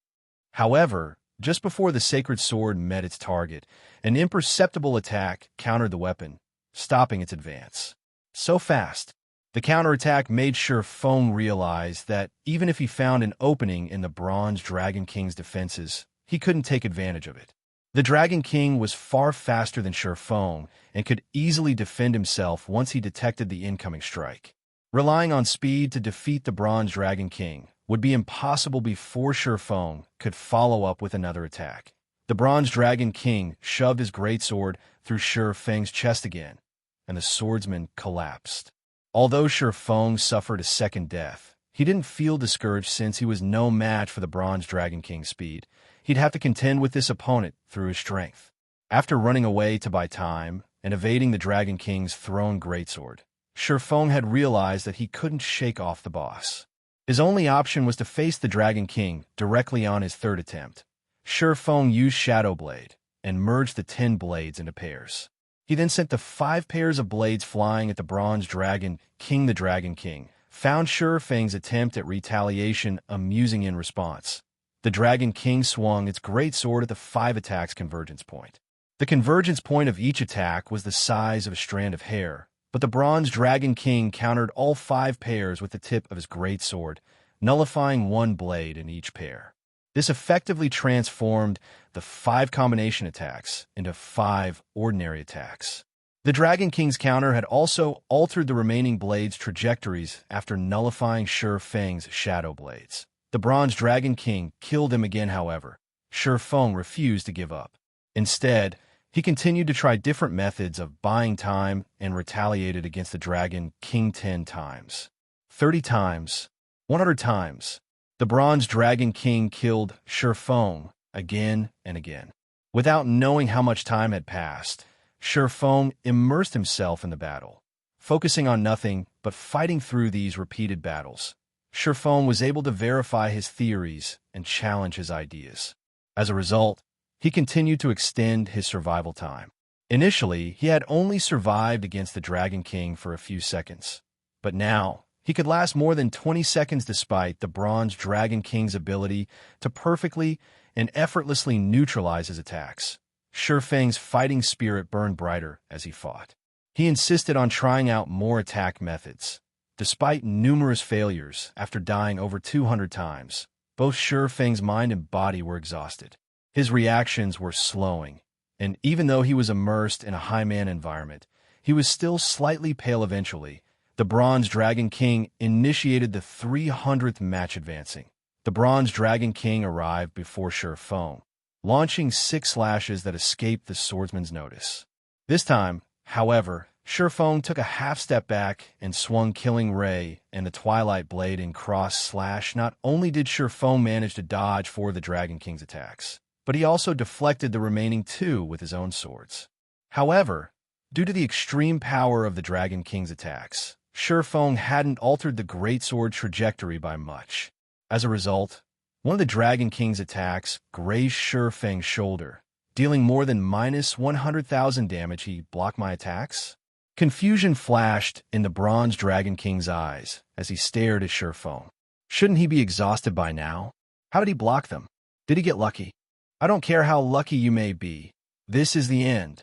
However, just before the Sacred Sword met its target, an imperceptible attack countered the weapon, stopping its advance. So fast, the counterattack made Shurfeng realize that even if he found an opening in the Bronze Dragon King's defenses, he couldn't take advantage of it. The Dragon King was far faster than Shurfeng and could easily defend himself once he detected the incoming strike. Relying on speed to defeat the Bronze Dragon King would be impossible before Shurfeng could follow up with another attack. The Bronze Dragon King shoved his greatsword through Shurfeng's chest again, and the swordsman collapsed. Although Shurfeng suffered a second death, he didn't feel discouraged since he was no match for the Bronze Dragon King's speed. He'd have to contend with this opponent through his strength. After running away to buy time and evading the Dragon King's thrown greatsword, Shurfeng had realized that he couldn't shake off the boss. His only option was to face the Dragon King directly on his third attempt. Shurfeng used Shadow Blade and merged the 10 blades into pairs. He then sent the 5 pairs of blades flying at the Bronze Dragon King. The Dragon King found Shurfeng's attempt at retaliation amusing in response. The Dragon King swung its greatsword at the 5 attacks convergence point. The convergence point of each attack was the size of a strand of hair, but the Bronze Dragon King countered all 5 pairs with the tip of his greatsword, nullifying 1 blade in each pair. This effectively transformed the 5 combination attacks into 5 ordinary attacks. The Dragon King's counter had also altered the remaining blades' trajectories after nullifying Shurfeng's Shadow Blades. The Bronze Dragon King killed him again, however. Shurfeng refused to give up. Instead, he continued to try different methods of buying time and retaliated against the Dragon King 10 times. 30 times. 100 times. The Bronze Dragon King killed Shurfeng again and again. Without knowing how much time had passed, Shurfeng immersed himself in the battle, focusing on nothing but fighting through these repeated battles. Shurfeng was able to verify his theories and challenge his ideas. As a result, he continued to extend his survival time. Initially, he had only survived against the Dragon King for a few seconds, but now he could last more than 20 seconds despite the Bronze Dragon King's ability to perfectly and effortlessly neutralize his attacks. Shurfeng's fighting spirit burned brighter as he fought. He insisted on trying out more attack methods. Despite numerous failures after dying over 200 times, both Shurfeng's mind and body were exhausted. His reactions were slowing, and even though he was immersed in a high-man environment, he was still slightly pale. Eventually, the Bronze Dragon King initiated the 300th match. Advancing. The Bronze Dragon King arrived before Shurfeng, launching 6 slashes that escaped the swordsman's notice. This time, however, Shurfeng took a half-step back and swung Killing Ray and the Twilight Blade in cross-slash. Not only did Shurfeng manage to dodge 4 of the Dragon King's attacks, but he also deflected the remaining 2 with his own swords. However, due to the extreme power of the Dragon King's attacks, Shurfeng hadn't altered the greatsword trajectory by much. As a result, one of the Dragon King's attacks grazed Shurfeng's shoulder, dealing more than minus 100,000 damage. He blocked my attacks? Confusion flashed in the Bronze Dragon King's eyes as he stared at Shurfeng. Shouldn't he be exhausted by now? How did he block them? Did he get lucky? I don't care how lucky you may be. This is the end.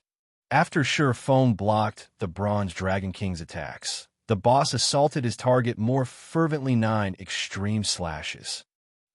After Shurfeng blocked the Bronze Dragon King's attacks, the boss assaulted his target more fervently. 9 extreme slashes.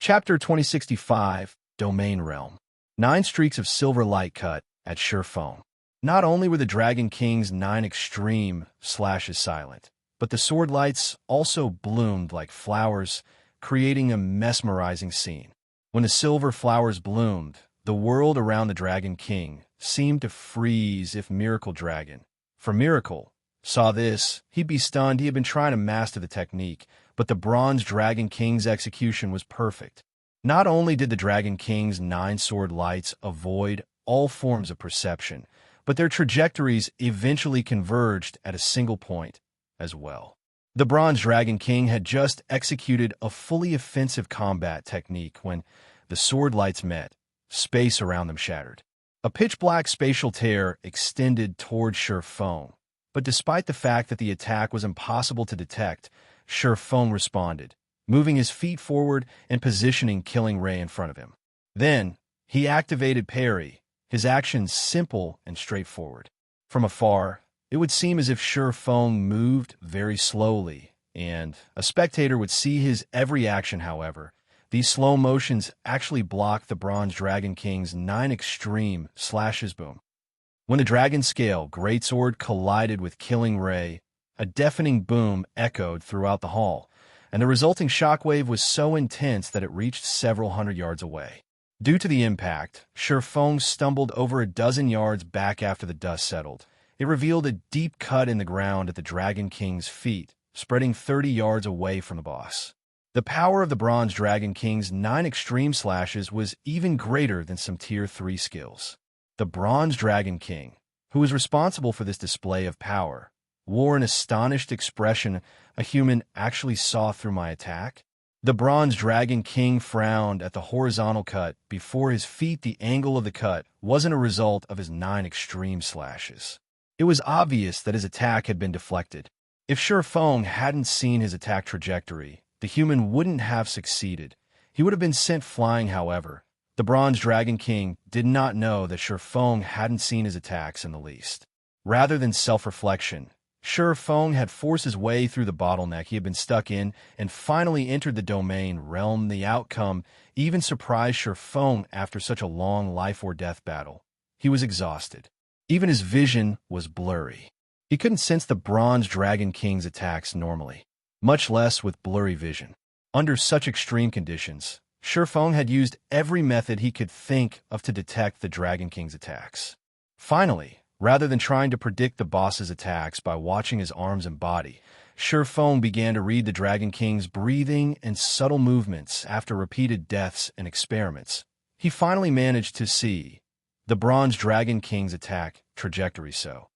Chapter 2065, Domain Realm. 9 streaks of silver light cut at Shurfeng. Not only were the Dragon King's 9 extreme slashes silent, but the sword lights also bloomed like flowers, creating a mesmerizing scene. When the silver flowers bloomed, the world around the Dragon King seemed to freeze. If Miracle Dragon, for Miracle, saw this, he'd be stunned. He had been trying to master the technique, but the Bronze Dragon King's execution was perfect. Not only did the Dragon King's 9-sword lights avoid all forms of perception, but their trajectories eventually converged at a single point as well. The Bronze Dragon King had just executed a fully offensive combat technique when the sword lights met. Space around them shattered. A pitch-black spatial tear extended toward Sure Feng, but despite the fact that the attack was impossible to detect, Sure Feng responded, moving his feet forward and positioning Killing Ray in front of him. Then, he activated Parry, his actions simple and straightforward. From afar, it would seem as if Sure Feng moved very slowly, and a spectator would see his every action. However, these slow motions actually blocked the Bronze Dragon King's 9 extreme slashes. Boom. When the Dragon Scale Greatsword collided with Killing Ray, a deafening boom echoed throughout the hall, and the resulting shockwave was so intense that it reached several hundred yards away. Due to the impact, Sure Feng stumbled over a dozen yards back after the dust settled. It revealed a deep cut in the ground at the Dragon King's feet, spreading 30 yards away from the boss. The power of the Bronze Dragon King's 9 extreme slashes was even greater than some Tier 3 skills. The Bronze Dragon King, who was responsible for this display of power, wore an astonished expression. A human actually saw through my attack? The Bronze Dragon King frowned at the horizontal cut before his feet. The angle of the cut wasn't a result of his 9 extreme slashes. It was obvious that his attack had been deflected. If Sure Feng hadn't seen his attack trajectory, the human wouldn't have succeeded. He would have been sent flying. However, the Bronze Dragon King did not know that Sure Feng hadn't seen his attacks in the least. Rather than self-reflection, Sure Feng had forced his way through the bottleneck he had been stuck in and finally entered the domain realm. The outcome even surprised Sure Feng after such a long life-or-death battle. He was exhausted. Even his vision was blurry. He couldn't sense the Bronze Dragon King's attacks normally, much less with blurry vision. Under such extreme conditions, Sure Feng had used every method he could think of to detect the Dragon King's attacks. Finally, rather than trying to predict the boss's attacks by watching his arms and body, Sure Feng began to read the Dragon King's breathing and subtle movements. After repeated deaths and experiments, he finally managed to see the Bronze Dragon King's attack trajectory. So,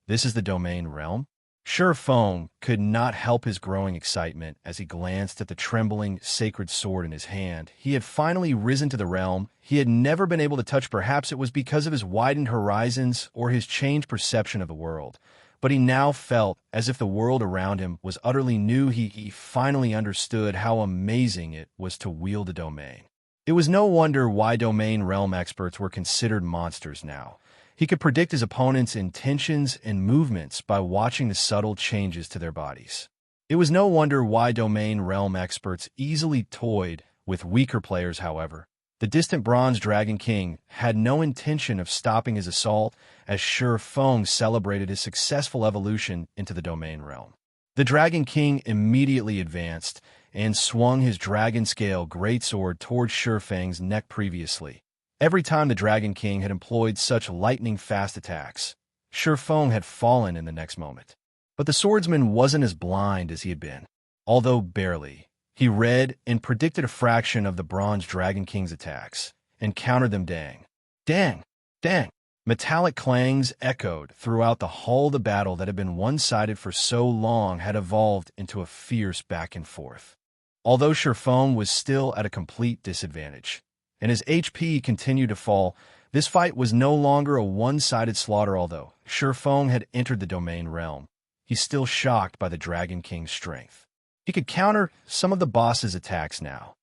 this is the domain realm? Sure Feng could not help his growing excitement as he glanced at the trembling sacred sword in his hand. He had finally risen to the realm he had never been able to touch. Perhaps it was because of his widened horizons or his changed perception of the world, but he now felt as if the world around him was utterly new. He finally understood how amazing it was to wield a domain. It was no wonder why domain realm experts were considered monsters now. He could predict his opponents' intentions and movements by watching the subtle changes to their bodies. It was no wonder why domain realm experts easily toyed with weaker players. However, the distant Bronze Dragon King had no intention of stopping his assault as Sure Feng celebrated his successful evolution into the domain realm. The Dragon King immediately advanced and swung his dragon scale greatsword towards Sure Feng's neck. Previously, every time the Dragon King had employed such lightning-fast attacks, Sure Feng had fallen in the next moment. But the swordsman wasn't as blind as he had been. Although barely, he read and predicted a fraction of the Bronze Dragon King's attacks and countered them. Dang, dang, dang. Metallic clangs echoed throughout the hall. The battle that had been one-sided for so long had evolved into a fierce back and forth. Although Sure Feng was still at a complete disadvantage, and his HP continued to fall, this fight was no longer a one-sided slaughter. Although Sure Feng had entered the domain realm, he's still shocked by the Dragon King's strength. He could counter some of the boss's attacks now,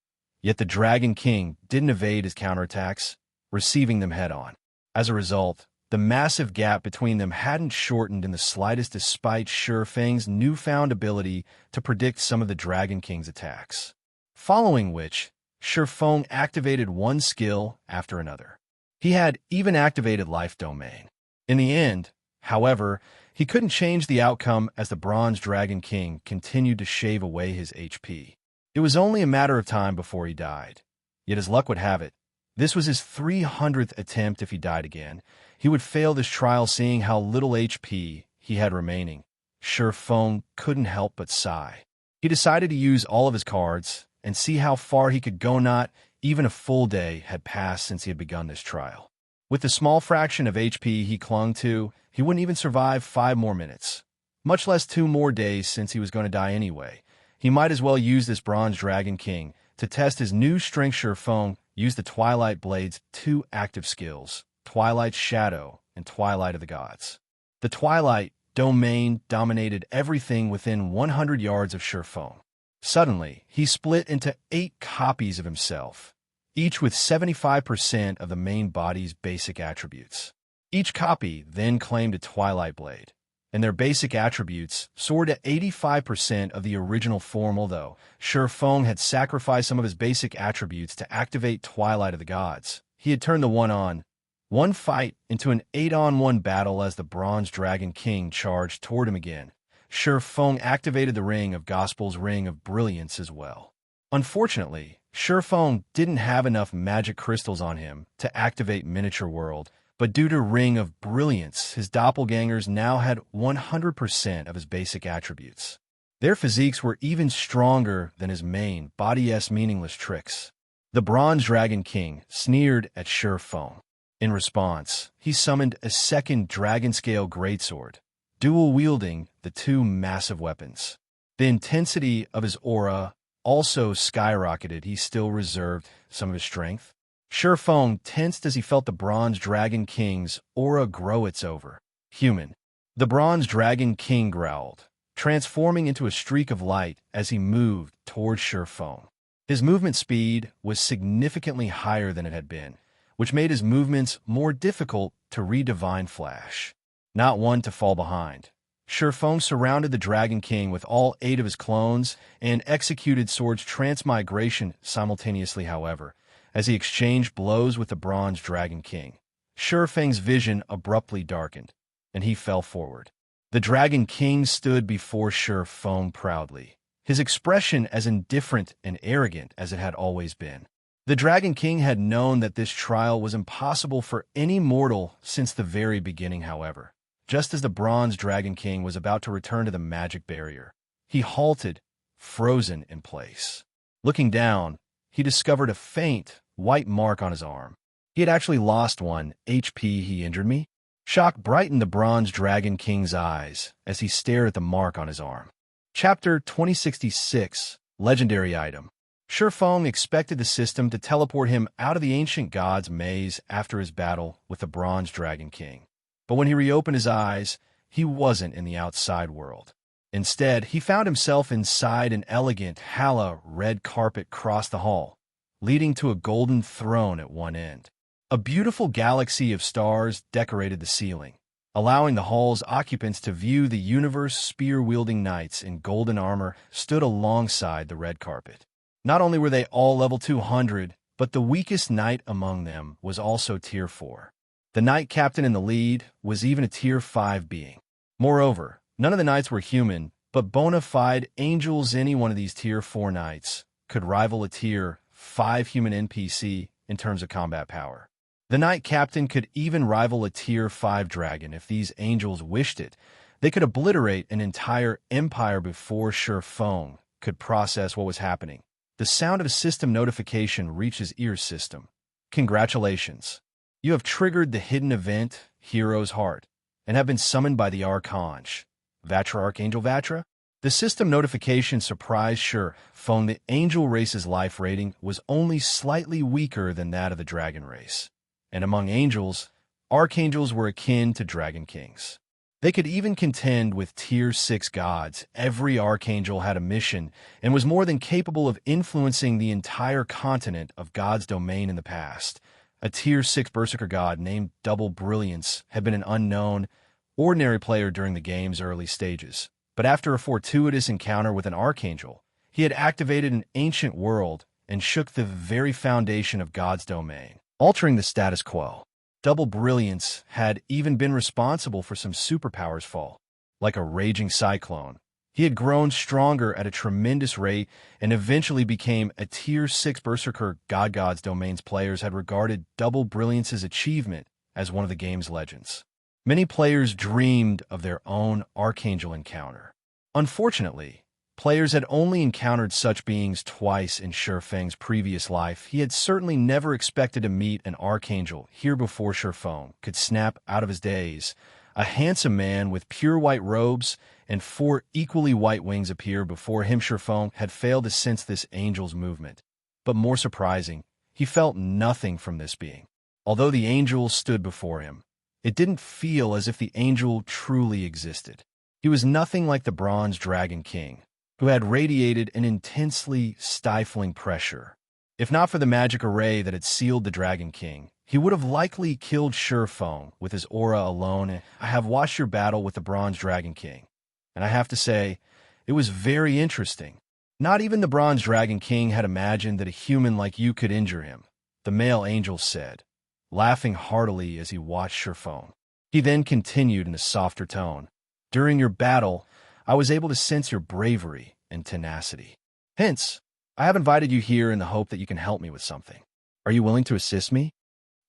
yet the Dragon King didn't evade his counterattacks, receiving them head-on. As a result, the massive gap between them hadn't shortened in the slightest despite Sure Feng's newfound ability to predict some of the Dragon King's attacks. Following which, Sure Feng activated one skill after another. He had even activated Life Domain. In the end, however, he couldn't change the outcome as the Bronze Dragon King continued to shave away his HP. It was only a matter of time before he died. Yet as luck would have it, this was his 300th attempt. If he died again, he would fail this trial. Seeing how little HP he had remaining, Sure Feng couldn't help but sigh. He decided to use all of his cards and see how far he could go. Not even a full day had passed since he had begun this trial. With the small fraction of HP he clung to, he wouldn't even survive 5 more minutes, much less 2 more days since he was going to die anyway. He might as well use this Bronze Dragon King to test his new strength. Shurfeng used the Twilight Blade's 2 active skills, Twilight Shadow and Twilight of the Gods. The Twilight domain dominated everything within 100 yards of Shurfeng. Suddenly, he split into 8 copies of himself, each with 75% of the main body's basic attributes. Each copy then claimed a Twilight Blade, and their basic attributes soared to 85% of the original form. Although Shurfeng had sacrificed some of his basic attributes to activate Twilight of the Gods, he had turned the 1-on-1 fight into an 8-on-1 battle. As the Bronze Dragon King charged toward him again, Shurfeng activated the Ring of Gospel's Ring of Brilliance as well. Unfortunately, Shurfeng didn't have enough magic crystals on him to activate Miniature World, but due to Ring of Brilliance, his doppelgangers now had 100% of his basic attributes. Their physiques were even stronger than his main body's meaningless tricks. The Bronze Dragon King sneered at Shurfeng. In response, he summoned a second dragon-scale greatsword, dual-wielding the 2 massive weapons. The intensity of his aura also skyrocketed. He still reserved some of his strength. Shurfeng tensed as he felt the Bronze Dragon King's aura grow. "It's over, human." The Bronze Dragon King growled, transforming into a streak of light as he moved towards Shurfeng. His movement speed was significantly higher than it had been, which made his movements more difficult to read. Divine Flash. Not one to fall behind, Shurfeng surrounded the Dragon King with all 8 of his clones and executed Sword's transmigration simultaneously. However, as he exchanged blows with the Bronze Dragon King, Shurfeng's vision abruptly darkened, and he fell forward. The Dragon King stood before Shurfeng proudly, his expression as indifferent and arrogant as it had always been. The Dragon King had known that this trial was impossible for any mortal since the very beginning. However, just as the Bronze Dragon King was about to return to the magic barrier, he halted, frozen in place. Looking down, he discovered a faint, white mark on his arm. He had actually lost 1 HP. "He injured me?" Shock brightened the Bronze Dragon King's eyes as he stared at the mark on his arm. Chapter 2066, Legendary Item. Shurfeng expected the system to teleport him out of the Ancient God's maze after his battle with the Bronze Dragon King. But when he reopened his eyes, he wasn't in the outside world. Instead, he found himself inside an elegant Hala red carpet across the hall, leading to a golden throne at one end. A beautiful galaxy of stars decorated the ceiling, allowing the hall's occupants to view the universe. Spear-wielding knights in golden armor stood alongside the red carpet. Not only were they all level 200, but the weakest knight among them was also tier 4. The knight captain in the lead was even a tier 5 being. Moreover, none of the knights were human, but bona fide angels. Any one of these tier 4 knights could rival a tier 5 human NPC in terms of combat power. The knight captain could even rival a tier 5 dragon if these angels wished it. They could obliterate an entire empire before Shurfeng could process what was happening. The sound of a system notification reached his ear. "System, congratulations. You have triggered the hidden event, Hero's Heart, and have been summoned by the Archangel, Vatra Archangel Vatra." The system notification surprised Shurfeng. The angel race's life rating was only slightly weaker than that of the dragon race. And among angels, archangels were akin to dragon kings. They could even contend with tier 6 gods. Every archangel had a mission and was more than capable of influencing the entire continent of God's domain in the past. A tier 6 berserker god named Double Brilliance had been an unknown, ordinary player during the game's early stages. But after a fortuitous encounter with an archangel, he had activated an ancient world and shook the very foundation of God's domain, altering the status quo. Double Brilliance had even been responsible for some superpowers fall. Like a raging cyclone, he had grown stronger at a tremendous rate and eventually became a tier 6 berserker god. God's domain's players had regarded Double Brilliance's achievement as one of the game's legends. Many players dreamed of their own archangel encounter. Unfortunately, Players had only encountered such beings twice in Shurfeng's previous life. He had certainly never expected to meet an archangel here before Shurfeng could snap out of his daze. A handsome man with pure white robes and 4 equally white wings appeared before him. Shurfeng had failed to sense this angel's movement. But more surprising, he felt nothing from this being. Although the angel stood before him, it didn't feel as if the angel truly existed. He was nothing like the Bronze Dragon King, who had radiated an intensely stifling pressure. If not for the magic array that had sealed the Dragon King, he would have likely killed Shurfeng with his aura alone. I have watched your battle with the Bronze Dragon King, and I have to say, it was very interesting. Not even the Bronze Dragon King had imagined that a human like you could injure him, the male angel said, laughing heartily as he watched Shurfeng. He then continued in a softer tone. During your battle, I was able to sense your bravery and tenacity. Hence, I have invited you here in the hope that you can help me with something. Are you willing to assist me?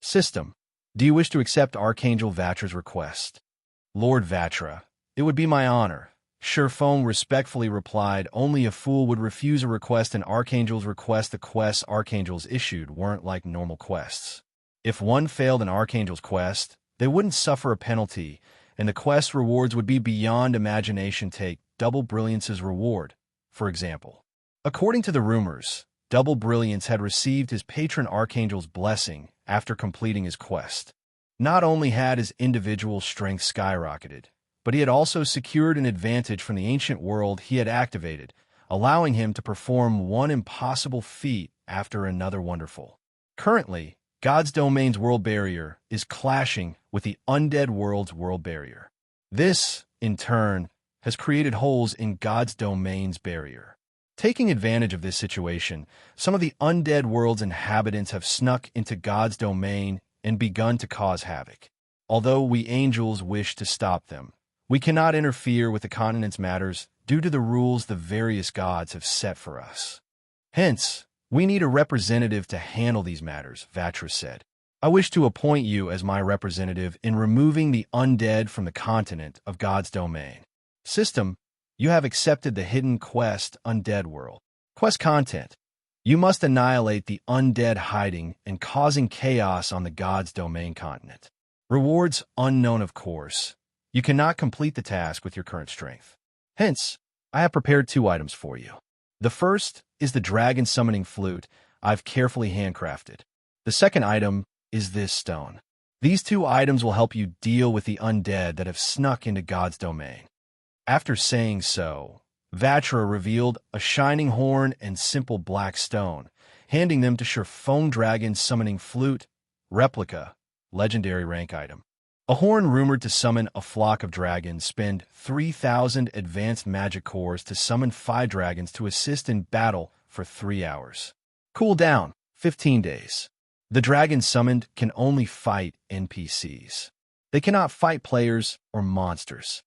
System, do you wish to accept Archangel Vatra's request? Lord Vatra, it would be my honor. Shurfeng respectfully replied, only a fool would refuse a request. An archangel's request. The quests archangels issued weren't like normal quests. If one failed an archangel's quest, they wouldn't suffer a penalty, and the quest rewards would be beyond imagination. Take Double Brilliance's reward, for example. According to the rumors, Double Brilliance had received his patron Archangel's blessing after completing his quest. Not only had his individual strength skyrocketed, but he had also secured an advantage from the ancient world he had activated, allowing him to perform one impossible feat after another wonderful. Currently, God's Domain's world barrier is clashing with the undead world's world barrier. This, in turn, has created holes in God's Domain's barrier. Taking advantage of this situation, some of the undead world's inhabitants have snuck into God's domain and begun to cause havoc. Although we angels wish to stop them, we cannot interfere with the continent's matters due to the rules the various gods have set for us. Hence, we need a representative to handle these matters, Vatra said. I wish to appoint you as my representative in removing the undead from the continent of God's domain. System, you have accepted the hidden quest Undead World. Quest content. You must annihilate the undead hiding and causing chaos on the God's Domain continent. Rewards unknown, of course. You cannot complete the task with your current strength. Hence, I have prepared 2 items for you. The first is the Dragon Summoning Flute I've carefully handcrafted. The second item is this stone. These 2 items will help you deal with the undead that have snuck into God's domain. After saying so, Vatra revealed a shining horn and simple black stone, handing them to Shurfeng. Dragon Summoning Flute, replica, legendary rank item. A horn rumored to summon a flock of dragons. Spend 3,000 advanced magic cores to summon 5 dragons to assist in battle for 3 hours. Cooldown, 15 days. The dragons summoned can only fight NPCs. They cannot fight players or monsters.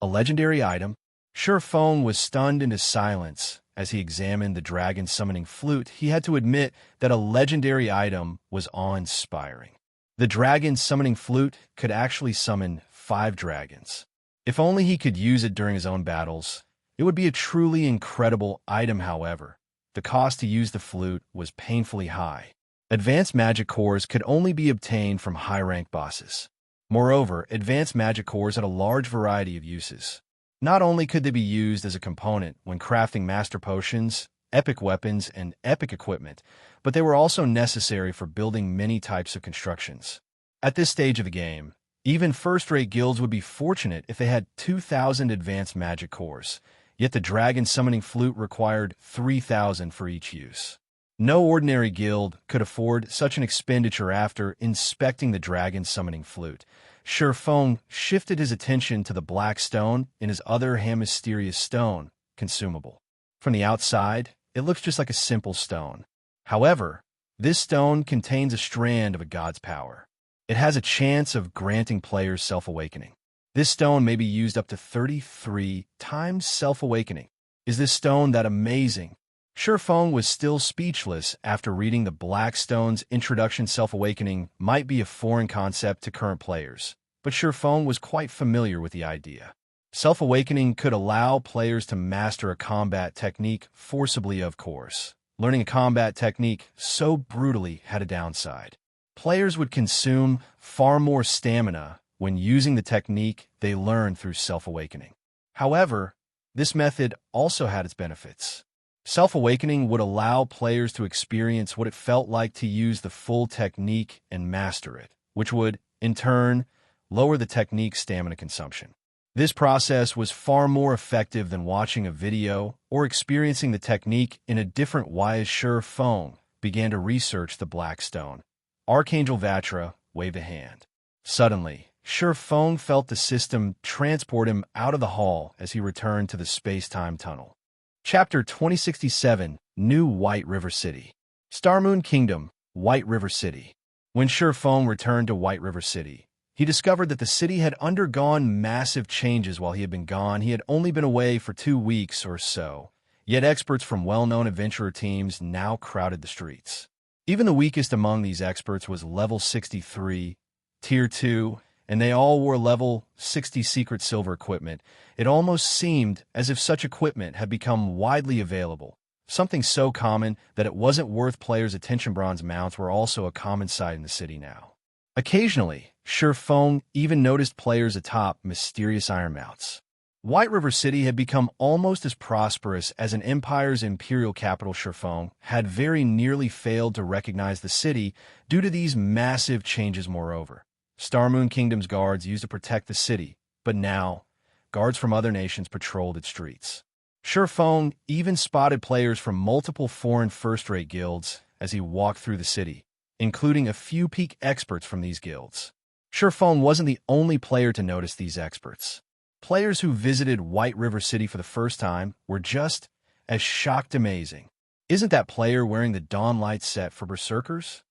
A legendary item. Shurfeng was stunned into silence as he examined the Dragon Summoning Flute. He had to admit that a legendary item was awe-inspiring. The Dragon Summoning Flute could actually summon 5 dragons. If only he could use it during his own battles, it would be a truly incredible item. However, the cost to use the flute was painfully high. Advanced magic cores could only be obtained from high-rank bosses. Moreover, advanced magic cores had a large variety of uses. Not only could they be used as a component when crafting master potions, epic weapons, and epic equipment, but they were also necessary for building many types of constructions. At this stage of the game, even first-rate guilds would be fortunate if they had 2,000 advanced magic cores, yet the Dragon Summoning Flute required 3,000 for each use. No ordinary guild could afford such an expenditure. After inspecting the Dragon Summoning Flute, Shurfeng shifted his attention to the black stone in his other mysterious stone consumable. From the outside, it looks just like a simple stone. However, this stone contains a strand of a god's power. It has a chance of granting players self-awakening. This stone may be used up to 33 times self-awakening. Is this stone that amazing? Shurfeng was still speechless after reading the Black Stone's introduction. Self-awakening might be a foreign concept to current players, but Shurfeng was quite familiar with the idea. Self-awakening could allow players to master a combat technique forcibly, of course. Learning a combat technique so brutally had a downside. Players would consume far more stamina when using the technique they learned through self-awakening. However, this method also had its benefits. Self-awakening would allow players to experience what it felt like to use the full technique and master it, which would, in turn, lower the technique's stamina consumption. This process was far more effective than watching a video or experiencing the technique in a different way. As Feng began to research the Black Stone, Archangel Vatra waved a hand. Suddenly, Feng felt the system transport him out of the hall as he returned to the space-time tunnel. Chapter 2067, New White River City. Starmoon Kingdom, White River City. When Feng returned to White River City, he discovered that the city had undergone massive changes while he had been gone. He had only been away for 2 weeks or so, yet experts from well-known adventurer teams now crowded the streets. Even the weakest among these experts was level 63, Tier 2, and they all wore level 60 secret silver equipment. It almost seemed as if such equipment had become widely available, something so common that it wasn't worth players' attention. Bronze mounts were also a common sight in the city now. Occasionally, Feng even noticed players atop mysterious iron mounts. White River City had become almost as prosperous as an empire's imperial capital. Feng had very nearly failed to recognize the city due to these massive changes. Moreover, Starmoon Kingdom's guards used to protect the city, but now, guards from other nations patrolled its streets. Feng even spotted players from multiple foreign first-rate guilds as he walked through the city, including a few peak experts from these guilds. Feng wasn't the only player to notice these experts. Players who visited White River City for the first time were just as shocked. Amazing. Isn't that player wearing the Dauntless set for Berserkers?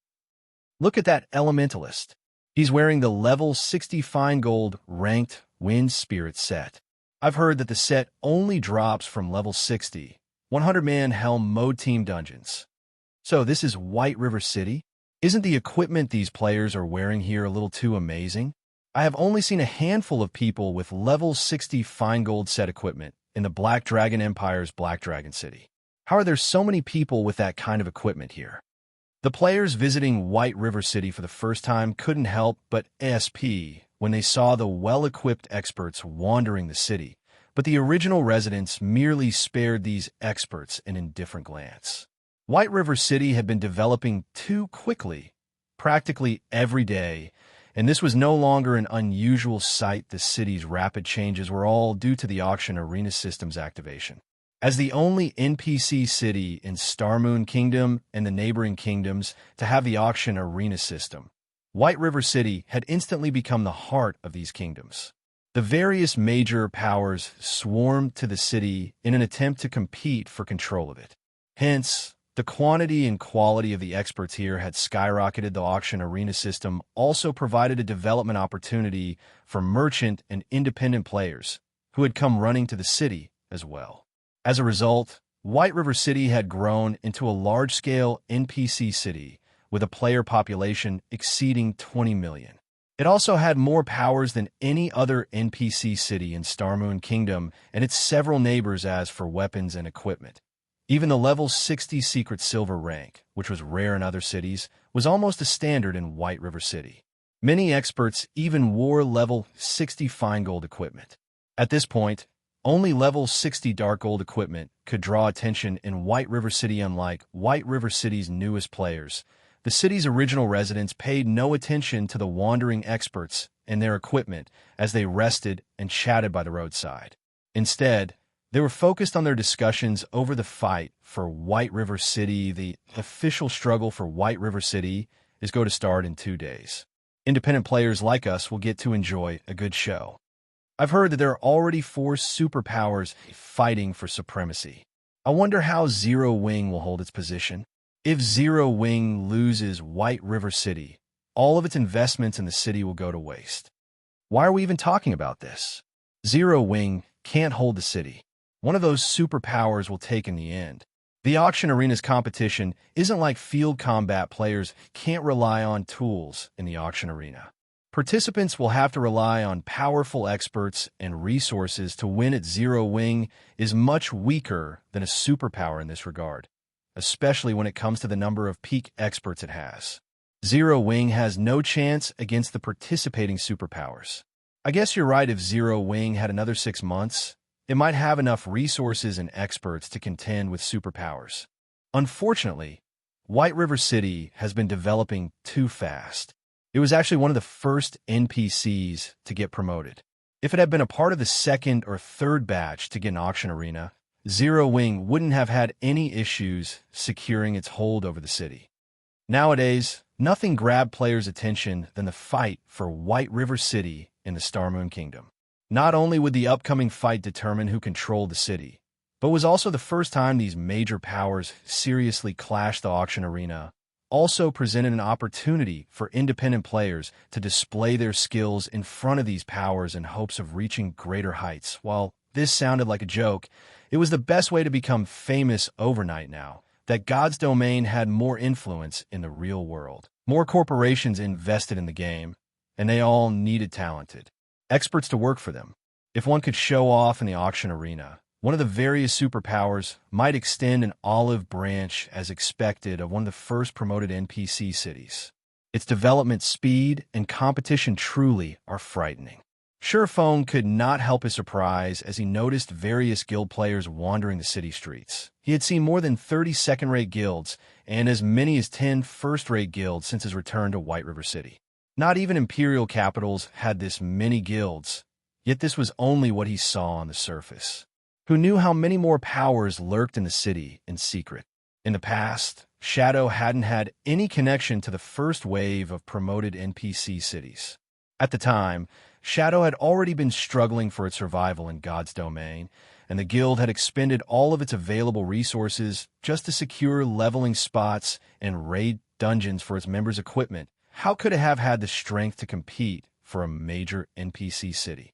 Look at that Elementalist. He's wearing the level 60 Fine Gold ranked Wind Spirit set. I've heard that the set only drops from level 60, 100-man Helm mode team dungeons. So this is White River City? Isn't the equipment these players are wearing here a little too amazing? I have only seen a handful of people with level 60 Fine Gold set equipment in the Black Dragon Empire's Black Dragon City. How are there so many people with that kind of equipment here? The players visiting White River City for the first time couldn't help but SP when they saw the well-equipped experts wandering the city, but the original residents merely spared these experts an indifferent glance. White River City had been developing too quickly, practically every day, and this was no longer an unusual sight. The city's rapid changes were all due to the auction arena system's activation. As the only NPC city in Starmoon Kingdom and the neighboring kingdoms to have the auction arena system, White River City had instantly become the heart of these kingdoms. The various major powers swarmed to the city in an attempt to compete for control of it. Hence, the quantity and quality of the experts here had skyrocketed. The auction arena system also provided a development opportunity for merchant and independent players who had come running to the city as well. As a result, White River City had grown into a large-scale NPC city with a player population exceeding 20 million. It also had more powers than any other NPC city in Starmoon Kingdom and its several neighbors. As for weapons and equipment, even the level 60 secret silver rank, which was rare in other cities, was almost a standard in White River City. Many experts even wore level 60 fine gold equipment. At this point, only level 60 dark gold equipment could draw attention in White River City. Unlike White River City's newest players, the city's original residents paid no attention to the wandering experts and their equipment as they rested and chatted by the roadside. Instead, they were focused on their discussions over the fight for White River City. The official struggle for White River City is going to start in 2 days. Independent players like us will get to enjoy a good show. I've heard that there are already 4 superpowers fighting for supremacy. I wonder how Zero Wing will hold its position. If Zero Wing loses White River City, all of its investments in the city will go to waste. Why are we even talking about this? Zero Wing can't hold the city. One of those superpowers will take in the end. The auction arena's competition isn't like field combat. Players can't rely on tools in the auction arena. Participants will have to rely on powerful experts and resources to win at Zero Wing is much weaker than a superpower in this regard, especially when it comes to the number of peak experts it has. Zero Wing has no chance against the participating superpowers. I guess you're right. If Zero Wing had another 6 months, it might have enough resources and experts to contend with superpowers. Unfortunately, White River City has been developing too fast. It was actually one of the first NPCs to get promoted. If it had been a part of the second or third batch to get an auction arena, Zero Wing wouldn't have had any issues securing its hold over the city. Nowadays, nothing grabbed players' attention than the fight for White River City in the Starmoon Kingdom. Not only would the upcoming fight determine who controlled the city, but was also the first time these major powers seriously clashed. The auction arena also presented an opportunity for independent players to display their skills in front of these powers in hopes of reaching greater heights. While this sounded like a joke, it was the best way to become famous overnight now that God's Domain had more influence in the real world. More corporations invested in the game, and they all needed talented experts to work for them. If one could show off in the auction arena, one of the various superpowers might extend an olive branch as expected of one of the first promoted NPC cities. Its development speed and competition truly are frightening. Surephone could not help his surprise as he noticed various guild players wandering the city streets. He had seen more than 30 second-rate guilds and as many as 10 first-rate guilds since his return to White River City. Not even imperial capitals had this many guilds, yet this was only what he saw on the surface. Who knew how many more powers lurked in the city in secret? In the past, Shadow hadn't had any connection to the first wave of promoted NPC cities. At the time, Shadow had already been struggling for its survival in God's Domain, and the guild had expended all of its available resources just to secure leveling spots and raid dungeons for its members' equipment. How could it have had the strength to compete for a major NPC city?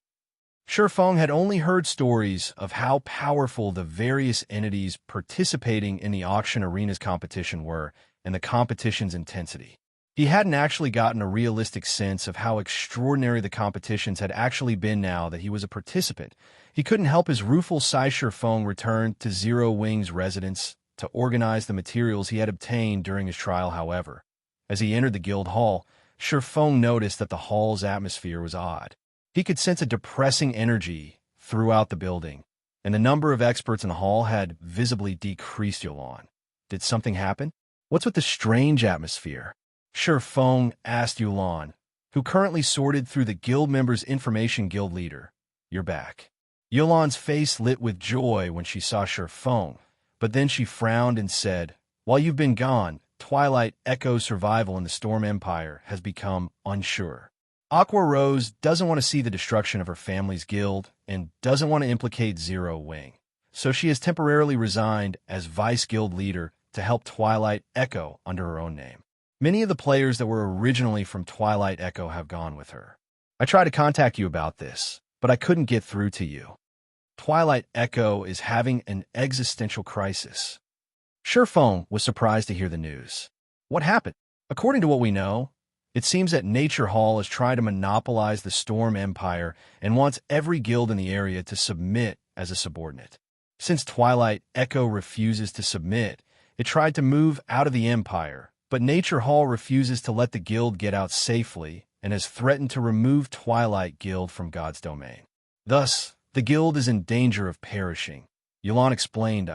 Surephone had only heard stories of how powerful the various entities participating in the auction arena's competition were and the competition's intensity. He hadn't actually gotten a realistic sense of how extraordinary the competitions had actually been now that he was a participant. He couldn't help his rueful sigh. Surephone returned to Zero Wing's residence to organize the materials he had obtained during his trial. However, as he entered the guild hall, Surephone noticed that the hall's atmosphere was odd. He could sense a depressing energy throughout the building, and the number of experts in the hall had visibly decreased. Yolan, did something happen? What's with the strange atmosphere? Surephone asked Yulan, who currently sorted through the guild members' information. Guild leader, you're back. Yulan's face lit with joy when she saw Surephone, but then she frowned and said, while you've been gone, Twilight Echo's survival in the Storm Empire has become unsure. Aqua Rose doesn't want to see the destruction of her family's guild and doesn't want to implicate Zero Wing, so she has temporarily resigned as vice guild leader to help Twilight Echo under her own name. Many of the players that were originally from Twilight Echo have gone with her. I tried to contact you about this, but I couldn't get through to you. Twilight Echo is having an existential crisis. Surephone was surprised to hear the news. What happened? According to what we know, it seems that Nature Hall is trying to monopolize the Storm Empire and wants every guild in the area to submit as a subordinate. Since Twilight Echo refuses to submit, it tried to move out of the Empire, but Nature Hall refuses to let the guild get out safely and has threatened to remove Twilight Guild from God's Domain. Thus, the guild is in danger of perishing. Yulan explained.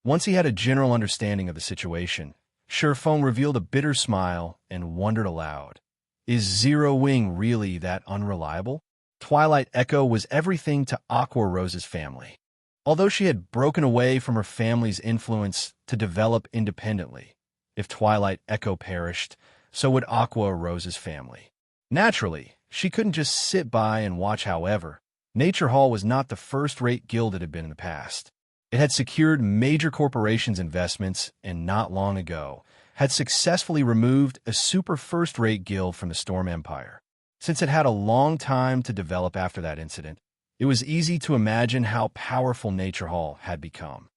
Once he had a general understanding of the situation, Surephone revealed a bitter smile and wondered aloud. Is Zero Wing really that unreliable? Twilight Echo was everything to Aqua Rose's family. Although she had broken away from her family's influence to develop independently, if Twilight Echo perished, so would Aqua Rose's family. Naturally, she couldn't just sit by and watch. However, Nature Hall was not the first-rate guild it had been in the past. It had secured major corporations' investments and not long ago had successfully removed a super first-rate guild from the Storm Empire. Since it had a long time to develop after that incident, it was easy to imagine how powerful Nature Hall had become.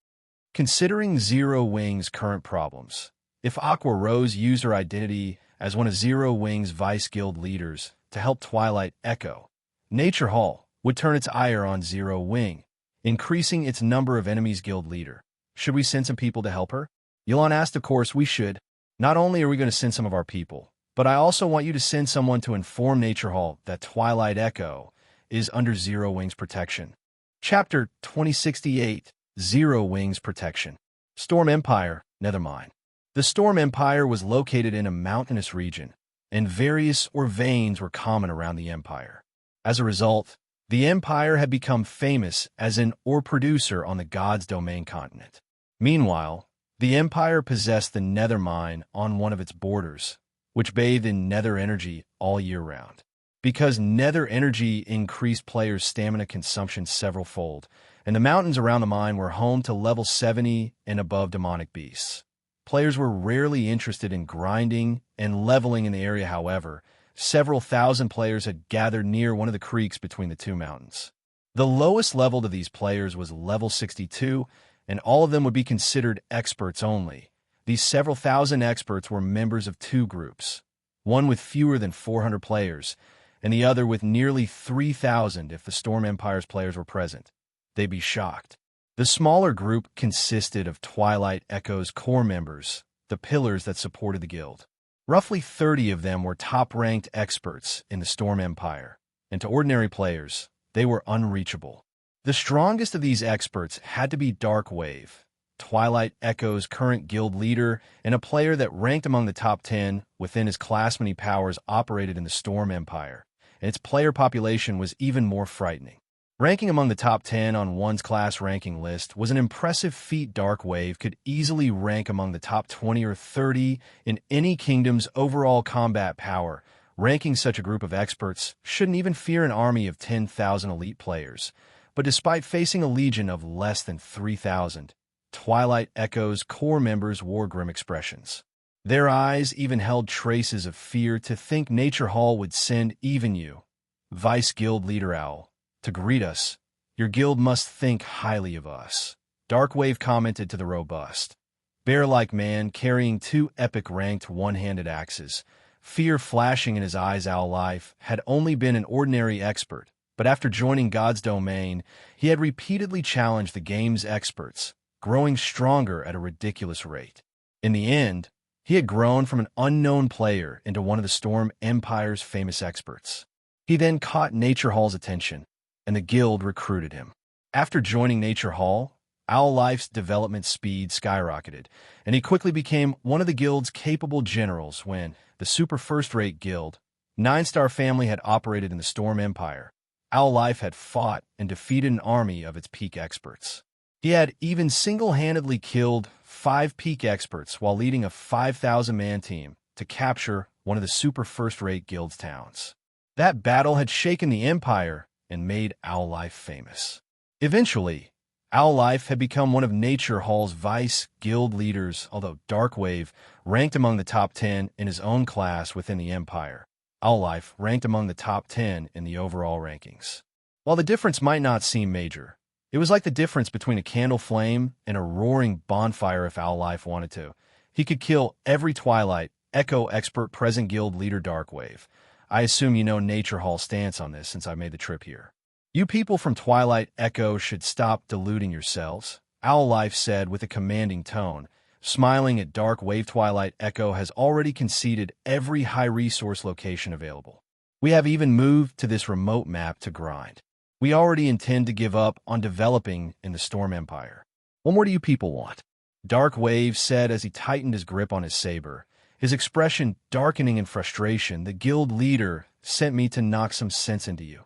Considering Zero Wing's current problems, if Aqua Rose used her identity as one of Zero Wing's vice guild leaders, to help Twilight Echo. Nature Hall would turn its ire on Zero Wing, increasing its number of enemies guild leader. Should we send some people to help her? Yulon asked. Of course we should. Not only are we going to send some of our people, but I also want you to send someone to inform Nature Hall that Twilight Echo is under Zero Wing's protection. Chapter 2068, Zero Wing's Protection. Storm Empire, Nethermind. The Storm Empire was located in a mountainous region, and various veins were common around the empire. As a result, the empire had become famous as an ore producer on the God's Domain continent. Meanwhile, the empire possessed the Nether Mine on one of its borders, which bathed in nether energy all year round. Because nether energy increased players' stamina consumption several-fold, and the mountains around the mine were home to level 70 and above demonic beasts. Players were rarely interested in grinding and leveling in the area. However, several thousand players had gathered near one of the creeks between the two mountains. The lowest level to these players was level 62, and all of them would be considered experts only. These several thousand experts were members of two groups, one with fewer than 400 players, and the other with nearly 3,000 if the Storm Empire's players were present. They'd be shocked. The smaller group consisted of Twilight Echo's core members, the pillars that supported the guild. Roughly 30 of them were top-ranked experts in the Storm Empire, and to ordinary players, they were unreachable. The strongest of these experts had to be Darkwave, Twilight Echo's current guild leader, and a player that ranked among the top 10 within his class. Many powers operated in the Storm Empire, and its player population was even more frightening. Ranking among the top 10 on one's class ranking list was an impressive feat. Darkwave could easily rank among the top 20 or 30 in any kingdom's overall combat power. Ranking such a group of experts shouldn't even fear an army of 10,000 elite players. But despite facing a legion of less than 3,000, Twilight Echo's core members wore grim expressions. Their eyes even held traces of fear. To think Nature Hall would send even you, Vice Guild Leader Owl, to greet us. Your guild must think highly of us. Darkwave commented to the robust, bear-like man carrying two epic ranked one-handed axes. Fear flashing in his eyes. Owl Life had only been an ordinary expert, but after joining God's Domain, he had repeatedly challenged the game's experts, growing stronger at a ridiculous rate. In the end, he had grown from an unknown player into one of the Storm Empire's famous experts. He then caught Nature Hall's attention, and the guild recruited him. After joining Nature Hall, Owl Life's development speed skyrocketed, and he quickly became one of the guild's capable generals. When the super first-rate guild, 9-Star Family, had operated in the Storm Empire, Owl Life had fought and defeated an army of its peak experts. He had even single-handedly killed 5 peak experts while leading a 5,000-man team to capture one of the super first-rate guild's towns. That battle had shaken the Empire and made Owl Life famous. Eventually, Owl Life had become one of Nature Hall's vice guild leaders, although Darkwave ranked among the top 10 in his own class within the Empire. Owl Life ranked among the top 10 in the overall rankings. While the difference might not seem major, it was like the difference between a candle flame and a roaring bonfire. If Owl Life wanted to, he could kill every Twilight Echo expert present. Guild leader Darkwave, I assume you know Nature Hall's stance on this since I made the trip here. You people from Twilight Echo should stop deluding yourselves, Owl Life said with a commanding tone, smiling at Darkwave. Twilight Echo has already conceded every high-resource location available. We have even moved to this remote map to grind. We already intend to give up on developing in the Storm Empire. What more do you people want? Darkwave said as he tightened his grip on his saber, his expression darkening in frustration. The guild leader sent me to knock some sense into you,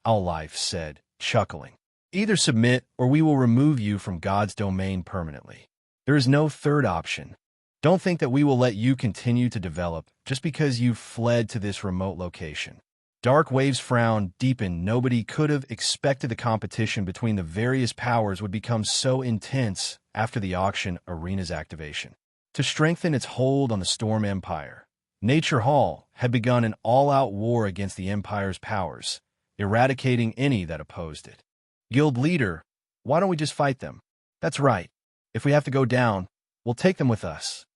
Owl Life said, chuckling. Either submit or we will remove you from God's Domain permanently. There is no third option. Don't think that we will let you continue to develop just because you've fled to this remote location. Darkwave's frown deepened. Nobody could have expected the competition between the various powers would become so intense after the auction arena's activation. To strengthen its hold on the Storm Empire, Nature Hall had begun an all-out war against the Empire's powers, eradicating any that opposed it. Guild leader, why don't we just fight them? That's right. If we have to go down, we'll take them with us.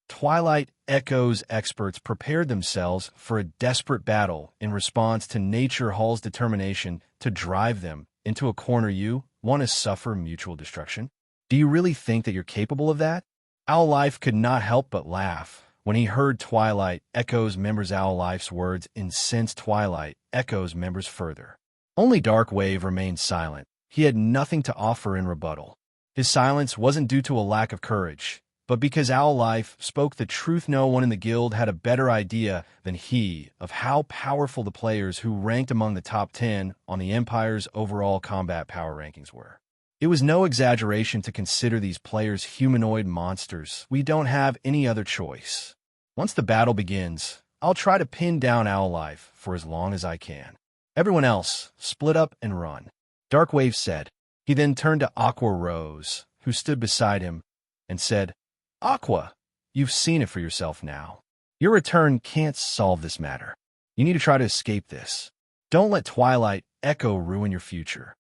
Twilight Echo's experts prepared themselves for a desperate battle in response to Nature Hall's determination to drive them into a corner. You want to suffer mutual destruction? Do you really think that you're capable of that? Owllife could not help but laugh when he heard Twilight Echo's members. Owllife's words incensed Twilight Echo's members further. Only Darkwave remained silent. He had nothing to offer in rebuttal. His silence wasn't due to a lack of courage, but because Owllife spoke the truth. No one in the guild had a better idea than he of how powerful the players who ranked among the top 10 on the Empire's overall combat power rankings were. It was no exaggeration to consider these players humanoid monsters. We don't have any other choice. Once the battle begins, I'll try to pin down Owllife for as long as I can. Everyone else, split up and run, Darkwave said. He then turned to Aqua Rose, who stood beside him, and said, Aqua, you've seen it for yourself now. Your return can't solve this matter. You need to try to escape this. Don't let Twilight Echo ruin your future.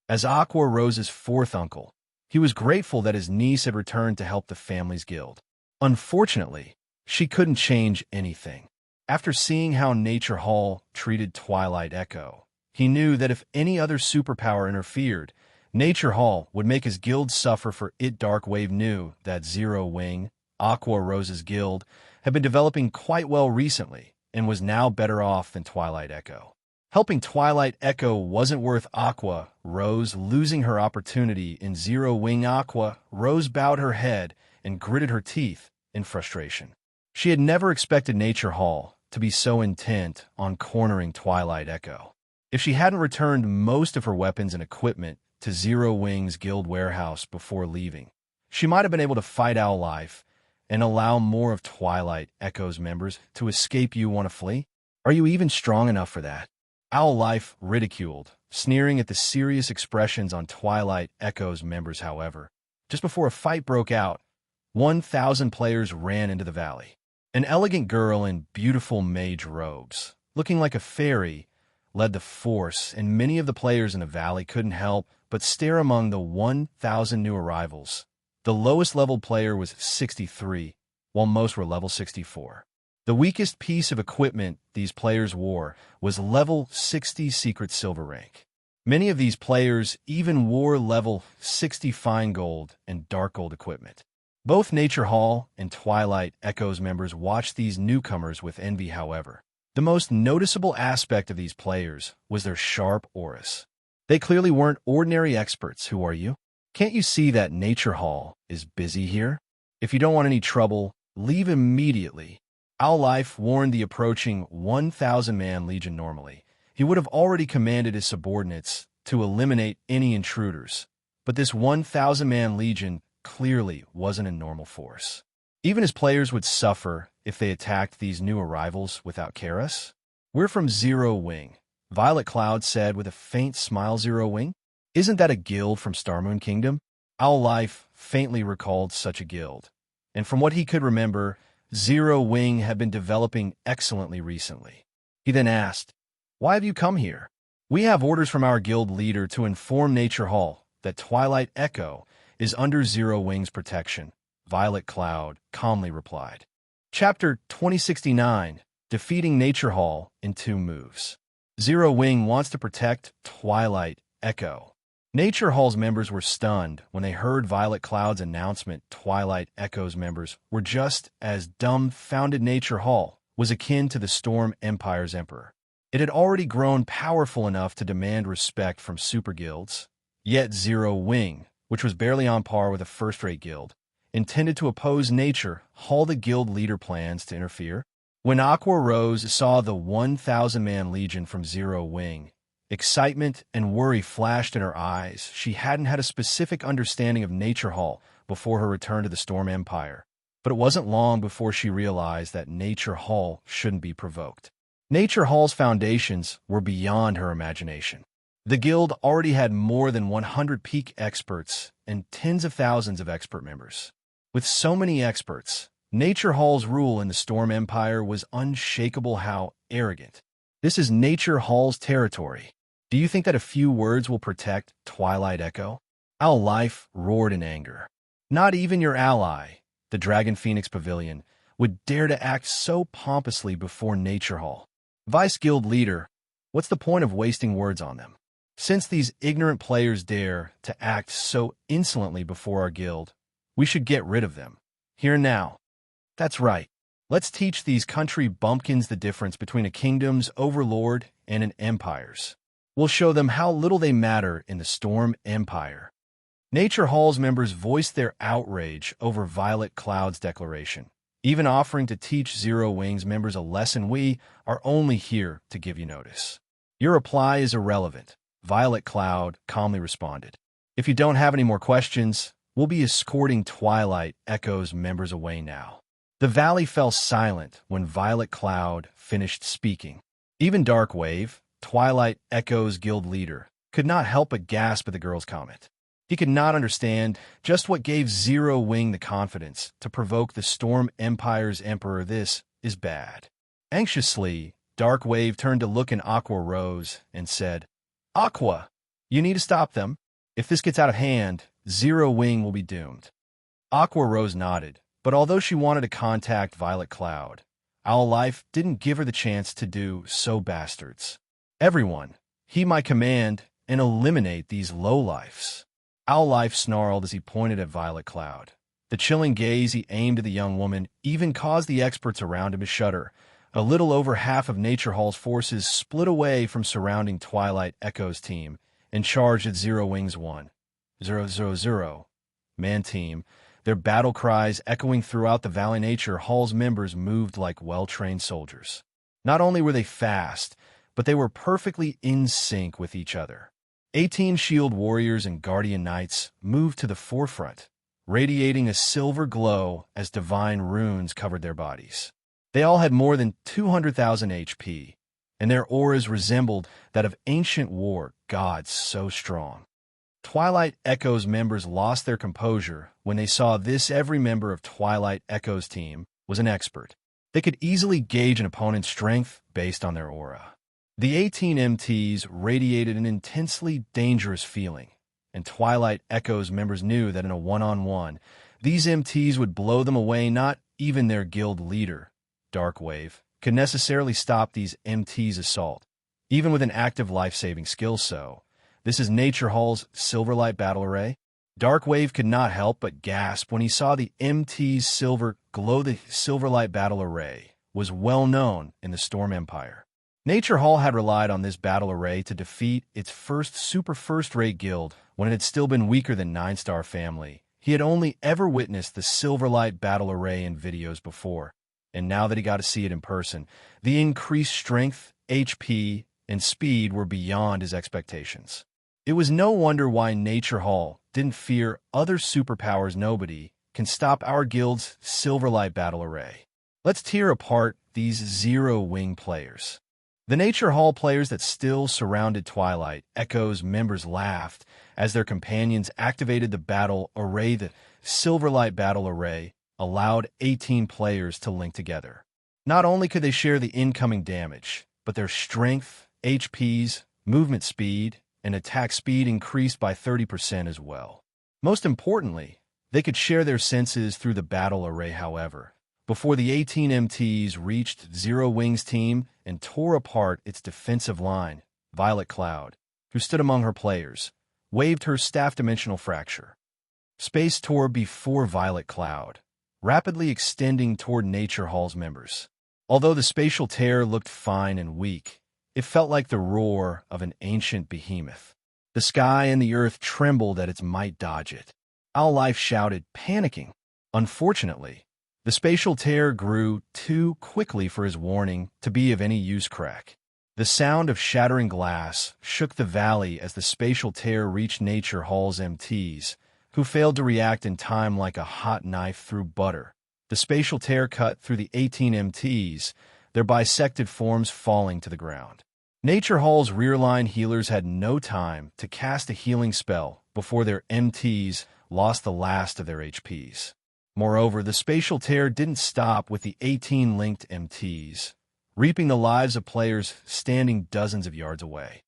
As Aqua Rose's fourth uncle, he was grateful that his niece had returned to help the family's guild. Unfortunately, she couldn't change anything. After seeing how Nature Hall treated Twilight Echo, he knew that if any other superpower interfered, Nature Hall would make his guild suffer for it. Darkwave knew that Zero Wing, Aqua Rose's guild, had been developing quite well recently and was now better off than Twilight Echo. Helping Twilight Echo wasn't worth Aqua Rose losing her opportunity in Zero Wing. Aqua Rose bowed her head and gritted her teeth in frustration. She had never expected Nature Hall to be so intent on cornering Twilight Echo. If she hadn't returned most of her weapons and equipment to Zero Wing's guild warehouse before leaving, she might have been able to fight Owllife and allow more of Twilight Echo's members to escape. You want to flee? Are you even strong enough for that? Owllife ridiculed, sneering at the serious expressions on Twilight Echo's members. However, just before a fight broke out, 1,000 players ran into the valley. An elegant girl in beautiful mage robes, looking like a fairy, led the force, and many of the players in the valley couldn't help but stare. Among the 1,000 new arrivals, the lowest level player was 63, while most were level 64. The weakest piece of equipment these players wore was level 60 secret silver rank. Many of these players even wore level 60 fine gold and dark gold equipment. Both Nature Hall and Twilight Echo's members watched these newcomers with envy. However, the most noticeable aspect of these players was their sharp auras. They clearly weren't ordinary experts. Who are you? Can't you see that Nature Hall is busy here? If you don't want any trouble, leave immediately. Owllife warned the approaching 1,000-man legion. Normally, he would have already commanded his subordinates to eliminate any intruders, but this 1,000-man legion clearly wasn't a normal force. Even his players would suffer if they attacked these new arrivals without Karas. We're from Zero Wing, Violet Cloud said with a faint smile. Zero Wing? Isn't that a guild from Starmoon Kingdom? Owllife faintly recalled such a guild, and from what he could remember, Zero Wing had been developing excellently recently. He then asked, Why have you come here? We have orders from our guild leader to inform Nature Hall that Twilight Echo is under Zero Wing's protection, Violet Cloud calmly replied. Chapter 2069, Defeating Nature Hall in 2 moves. Zero Wing wants to protect Twilight Echo. Nature Hall's members were stunned when they heard Violet Cloud's announcement. Twilight Echo's members were just as dumbfounded. Nature Hall was akin to the Storm Empire's emperor. It had already grown powerful enough to demand respect from super guilds. Yet Zero Wing, which was barely on par with a first-rate guild, intended to oppose Nature Hall. The guild leader plans to interfere. When Aqua Rose saw the 1,000-man legion from Zero Wing, excitement and worry flashed in her eyes. She hadn't had a specific understanding of Nature Hall before her return to the Storm Empire, but it wasn't long before she realized that Nature Hall shouldn't be provoked. Nature Hall's foundations were beyond her imagination. The guild already had more than 100 peak experts and tens of thousands of expert members. With so many experts, Nature Hall's rule in the Storm Empire was unshakable. How arrogant. This is Nature Hall's territory. Do you think that a few words will protect Twilight Echo? Owllife roared in anger. Not even your ally, the Dragon Phoenix Pavilion, would dare to act so pompously before Nature Hall? Vice Guild Leader, what's the point of wasting words on them? Since these ignorant players dare to act so insolently before our guild, we should get rid of them. Here and now. That's right. Let's teach these country bumpkins the difference between a kingdom's overlord and an empire's. We'll show them how little they matter in the Storm Empire. Nature Hall's members voiced their outrage over Violet Cloud's declaration, even offering to teach Zero Wings members a lesson. We are only here to give you notice. Your reply is irrelevant, Violet Cloud calmly responded. If you don't have any more questions, we'll be escorting Twilight Echo's members away now. The valley fell silent when Violet Cloud finished speaking. Even Darkwave, Twilight Echo's guild leader, could not help but gasp at the girl's comment. He could not understand just what gave Zero Wing the confidence to provoke the Storm Empire's emperor. This is bad. Anxiously, Darkwave turned to look at Aqua Rose and said, Aqua, you need to stop them. If this gets out of hand, Zero Wing will be doomed. Aqua Rose nodded, but although she wanted to contact Violet Cloud, Owl Life didn't give her the chance to do so. Bastards. Everyone, heed my command and eliminate these lowlifes. Owl Life snarled as he pointed at Violet Cloud. The chilling gaze he aimed at the young woman even caused the experts around him to shudder. A little over half of Nature Hall's forces split away from surrounding Twilight Echo's team and charged at Zero Wings 1-0-0-0 man team, their battle cries echoing throughout the Valley. Nature Hall's members moved like well-trained soldiers. Not only were they fast, but they were perfectly in sync with each other. 18 Shield Warriors and Guardian Knights moved to the forefront, radiating a silver glow as divine runes covered their bodies. They all had more than 200,000 HP, and their auras resembled that of ancient war gods so strong. Twilight Echo's members lost their composure when they saw this. Every member of Twilight Echo's team was an expert. They could easily gauge an opponent's strength based on their aura. The 18 MTs radiated an intensely dangerous feeling, and Twilight Echo's members knew that in a one-on-one, these MTs would blow them away. Not even their guild leader, Darkwave, could necessarily stop these MTs' assault, even with an active life-saving skill. So, this is Nature Hall's Silverlight Battle Array. Darkwave could not help but gasp when he saw the MT's silver glow. The Silverlight Battle Array was well known in the Storm Empire. Nature Hall had relied on this battle array to defeat its first super first-rate guild when it had still been weaker than 9-Star Family. He had only ever witnessed the Silverlight Battle Array in videos before, and now that he got to see it in person, the increased strength, HP, and speed were beyond his expectations. It was no wonder why Nature Hall didn't fear other superpowers. Nobody can stop our guild's Silverlight Battle Array. Let's tear apart these Zero Wing players. The Nature Hall players that still surrounded Twilight Echo's members laughed as their companions activated the battle array. The Silverlight Battle Array allowed 18 players to link together. Not only could they share the incoming damage, but their strength, HPs, movement speed, and attack speed increased by 30% as well. Most importantly, they could share their senses through the battle array. However, before the 18 MTs reached Zero Wing's team and tore apart its defensive line, Violet Cloud, who stood among her players, waved her staff-dimensional fracture. Space tore before Violet Cloud, rapidly extending toward Nature Hall's members. Although the spatial tear looked fine and weak, it felt like the roar of an ancient behemoth. The sky and the earth trembled at its might. Dodge it. Owl Life shouted, panicking. Unfortunately, the spatial tear grew too quickly for his warning to be of any use. Crack. The sound of shattering glass shook the valley as the spatial tear reached Nature Hall's MTs, who failed to react in time. Like a hot knife through butter, the spatial tear cut through the 18 MTs, their bisected forms falling to the ground. Nature Hall's rear-line healers had no time to cast a healing spell before their MTs lost the last of their HPs. Moreover, the spatial tear didn't stop with the 18 linked MTs, reaping the lives of players standing dozens of yards away.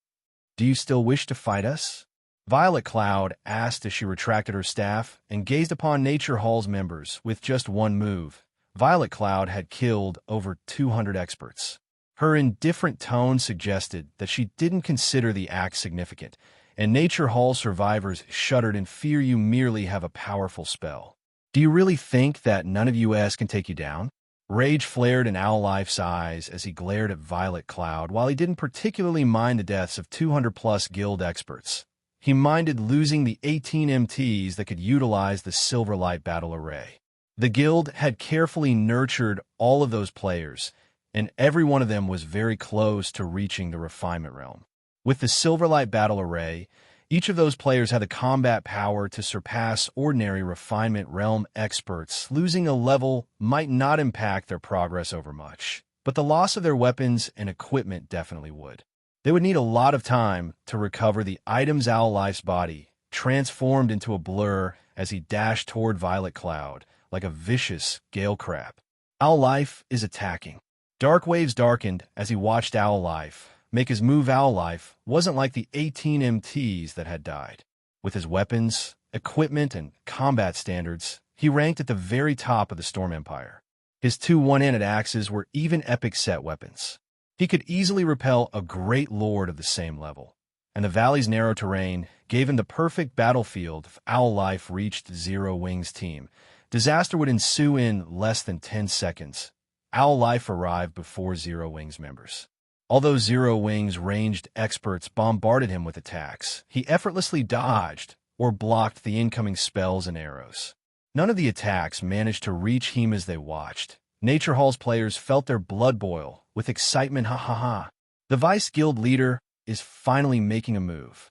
Do you still wish to fight us? Violet Cloud asked as she retracted her staff and gazed upon Nature Hall's members. With just one move, Violet Cloud had killed over 200 experts. Her indifferent tone suggested that she didn't consider the act significant, and Nature Hall survivors shuddered in fear. You merely have a powerful spell. Do you really think that none of us can take you down? Rage flared in Owlife's eyes as he glared at Violet Cloud. While he didn't particularly mind the deaths of 200-plus guild experts, he minded losing the 18 MTs that could utilize the Silverlight Battle Array. The guild had carefully nurtured all of those players, and every one of them was very close to reaching the refinement realm. With the Silverlight Battle Array, each of those players had the combat power to surpass ordinary refinement realm experts. Losing a level might not impact their progress over much, but the loss of their weapons and equipment definitely would. They would need a lot of time to recover the items. Owlife's body transformed into a blur as he dashed toward Violet Cloud like a vicious gale crab. Owlife is attacking. Dark waves darkened as he watched Owlife make his move. Owlife wasn't like the 18 MTs that had died. With his weapons, equipment, and combat standards, he ranked at the very top of the Storm Empire. His two one-handed axes were even epic set weapons. He could easily repel a great lord of the same level, and the valley's narrow terrain gave him the perfect battlefield. If Owlife reached Zero Wings' team, disaster would ensue in less than 10 seconds. Owlife arrived before Zero Wings members. Although Zero Wings ranged experts bombarded him with attacks, he effortlessly dodged or blocked the incoming spells and arrows. None of the attacks managed to reach him as they watched. Nature Hall's players felt their blood boil with excitement. Ha ha ha. The Vice Guild leader is finally making a move.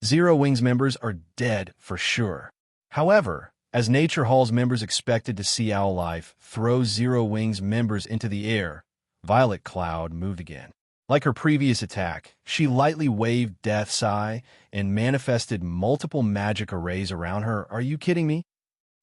Zero Wings members are dead for sure. However, as Nature Hall's members expected to see Owlife throw Zero Wings members into the air, Violet Cloud moved again. Like her previous attack, she lightly waved Death's Eye and manifested multiple magic arrays around her. Are you kidding me?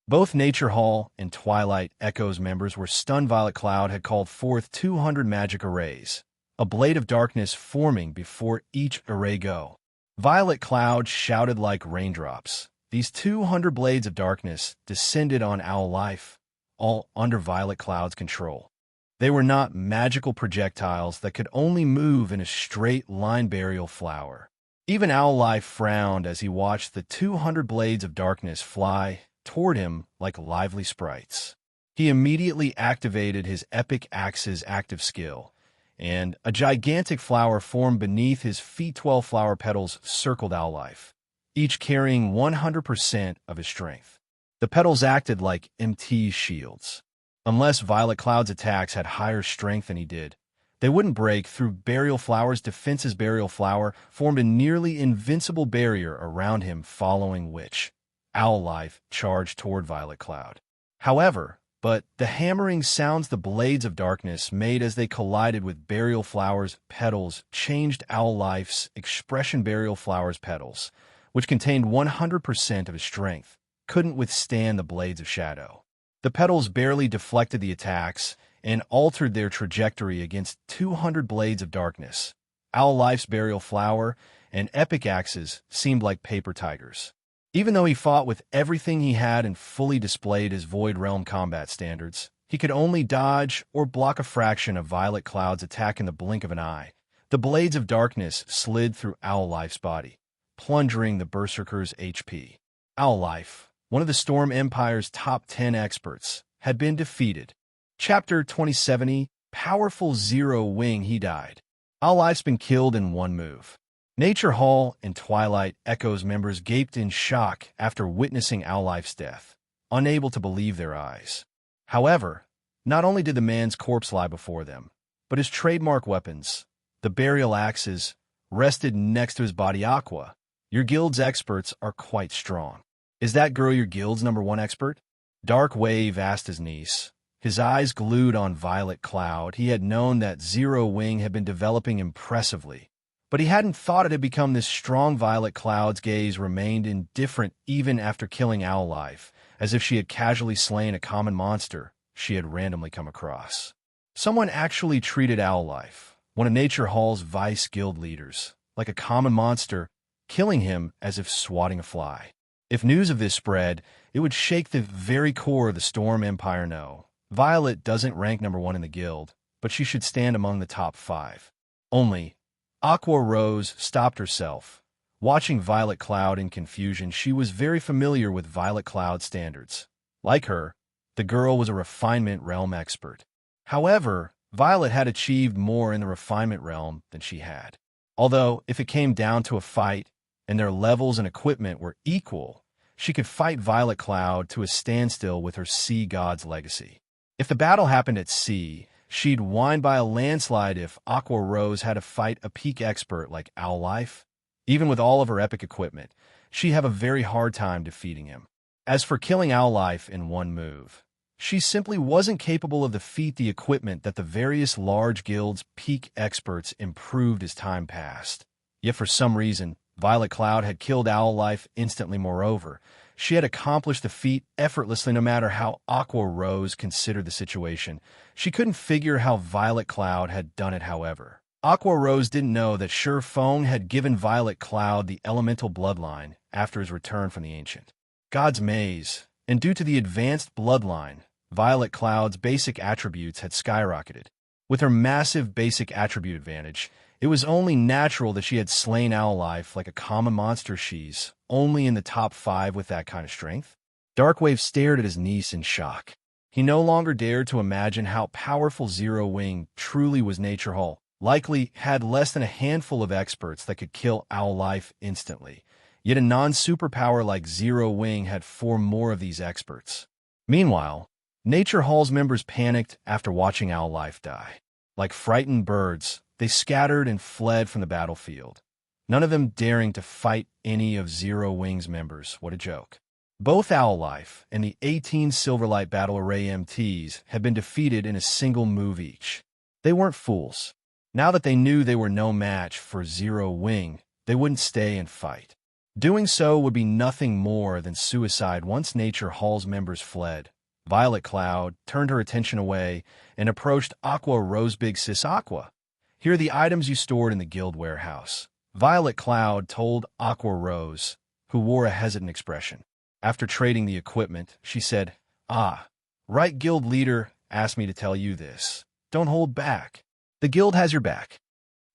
Both Nature Hall and Twilight Echoes members were stunned. Violet Cloud had called forth 200 magic arrays, a blade of darkness forming before each array go. Violet Cloud shouted like raindrops. These 200 blades of darkness descended on Owlife, all under Violet Cloud's control. They were not magical projectiles that could only move in a straight line. Burial Flower. Even Owlife frowned as he watched the 200 blades of darkness fly toward him like lively sprites. He immediately activated his epic axe's active skill, and a gigantic flower formed beneath his feet. 12 flower petals circled Owlife, each carrying 100% of his strength. The petals acted like MT's shields. Unless Violet Cloud's attacks had higher strength than he did, they wouldn't break through Burial Flower's defenses. Burial Flower formed a nearly invincible barrier around him, following which Owlife charged toward Violet Cloud. However, the hammering sounds the blades of darkness made as they collided with Burial Flower's petals changed Owlife's expression. Burial Flower's petals, which contained 100% of his strength, couldn't withstand the blades of shadow. The petals barely deflected the attacks and altered their trajectory against 200 blades of darkness. Owlife's Burial Flower and epic axes seemed like paper tigers. Even though he fought with everything he had and fully displayed his Void Realm combat standards, he could only dodge or block a fraction of Violet Cloud's attack in the blink of an eye. The blades of darkness slid through Owlife's body, plunging the Berserker's HP. Owlife, one of the Storm Empire's top 10 experts, had been defeated. Chapter 2070, Powerful Zero Wing. He died. Owlife's been killed in one move. Nature Hall and Twilight Echoes members gaped in shock after witnessing Owlife's death, unable to believe their eyes. However, not only did the man's corpse lie before them, but his trademark weapons, the burial axes, rested next to his body. Aqua, your guild's experts are quite strong. Is that girl your guild's #1 expert? Dark Wave asked his niece, his eyes glued on Violet Cloud. He had known that Zero Wing had been developing impressively, but he hadn't thought it had become this strong. Violet Cloud's gaze remained indifferent even after killing Owlife, as if she had casually slain a common monster she had randomly come across. Someone actually treated Owlife, one of Nature Hall's Vice Guild leaders, like a common monster, killing him as if swatting a fly. If news of this spread, it would shake the very core of the Storm Empire. No, Violet doesn't rank number 1 in the guild, but she should stand among the top 5. Only, Aqua Rose stopped herself. Watching Violet Cloud in confusion, she was very familiar with Violet Cloud's standards. Like her, the girl was a refinement realm expert. However, Violet had achieved more in the refinement realm than she had. Although, if it came down to a fight, and their levels and equipment were equal, she could fight Violet Cloud to a standstill with her Sea God's legacy. If the battle happened at sea, she'd win by a landslide. If Aqua Rose had to fight a peak expert like Owlife, even with all of her epic equipment, she'd have a very hard time defeating him. As for killing Owlife in one move, she simply wasn't capable of defeat the equipment that the various large guilds' peak experts improved as time passed. Yet for some reason, Violet Cloud had killed Owlife instantly. Moreover, she had accomplished the feat effortlessly no matter how Aqua Rose considered the situation. She couldn't figure how Violet Cloud had done it. However, Aqua Rose didn't know that Shi Feng had given Violet Cloud the elemental bloodline after his return from the Ancient God's Maze, and due to the advanced bloodline, Violet Cloud's basic attributes had skyrocketed. With her massive basic attribute advantage, it was only natural that she had slain Owlife like a common monster. She's only in the top 5 with that kind of strength. Darkwave stared at his niece in shock. He no longer dared to imagine how powerful Zero Wing truly was. Nature Hall likely had less than a handful of experts that could kill Owlife instantly, yet a non-superpower like Zero Wing had 4 more of these experts. Meanwhile, Nature Hall's members panicked after watching Owlife die. Like frightened birds, they scattered and fled from the battlefield, none of them daring to fight any of Zero Wing's members. What a joke. Both Owlife and the 18 Silverlight Battle Array MTs had been defeated in a single move each. They weren't fools. Now that they knew they were no match for Zero Wing, they wouldn't stay and fight. Doing so would be nothing more than suicide. Once Nature Hall's members fled, Violet Cloud turned her attention away and approached Aqua Rose. Big Sis Aqua, here are the items you stored in the guild warehouse, Violet Cloud told Aqua Rose, who wore a hesitant expression. After trading the equipment, she said, "Ah, right, guild leader asked me to tell you this. Don't hold back. The guild has your back."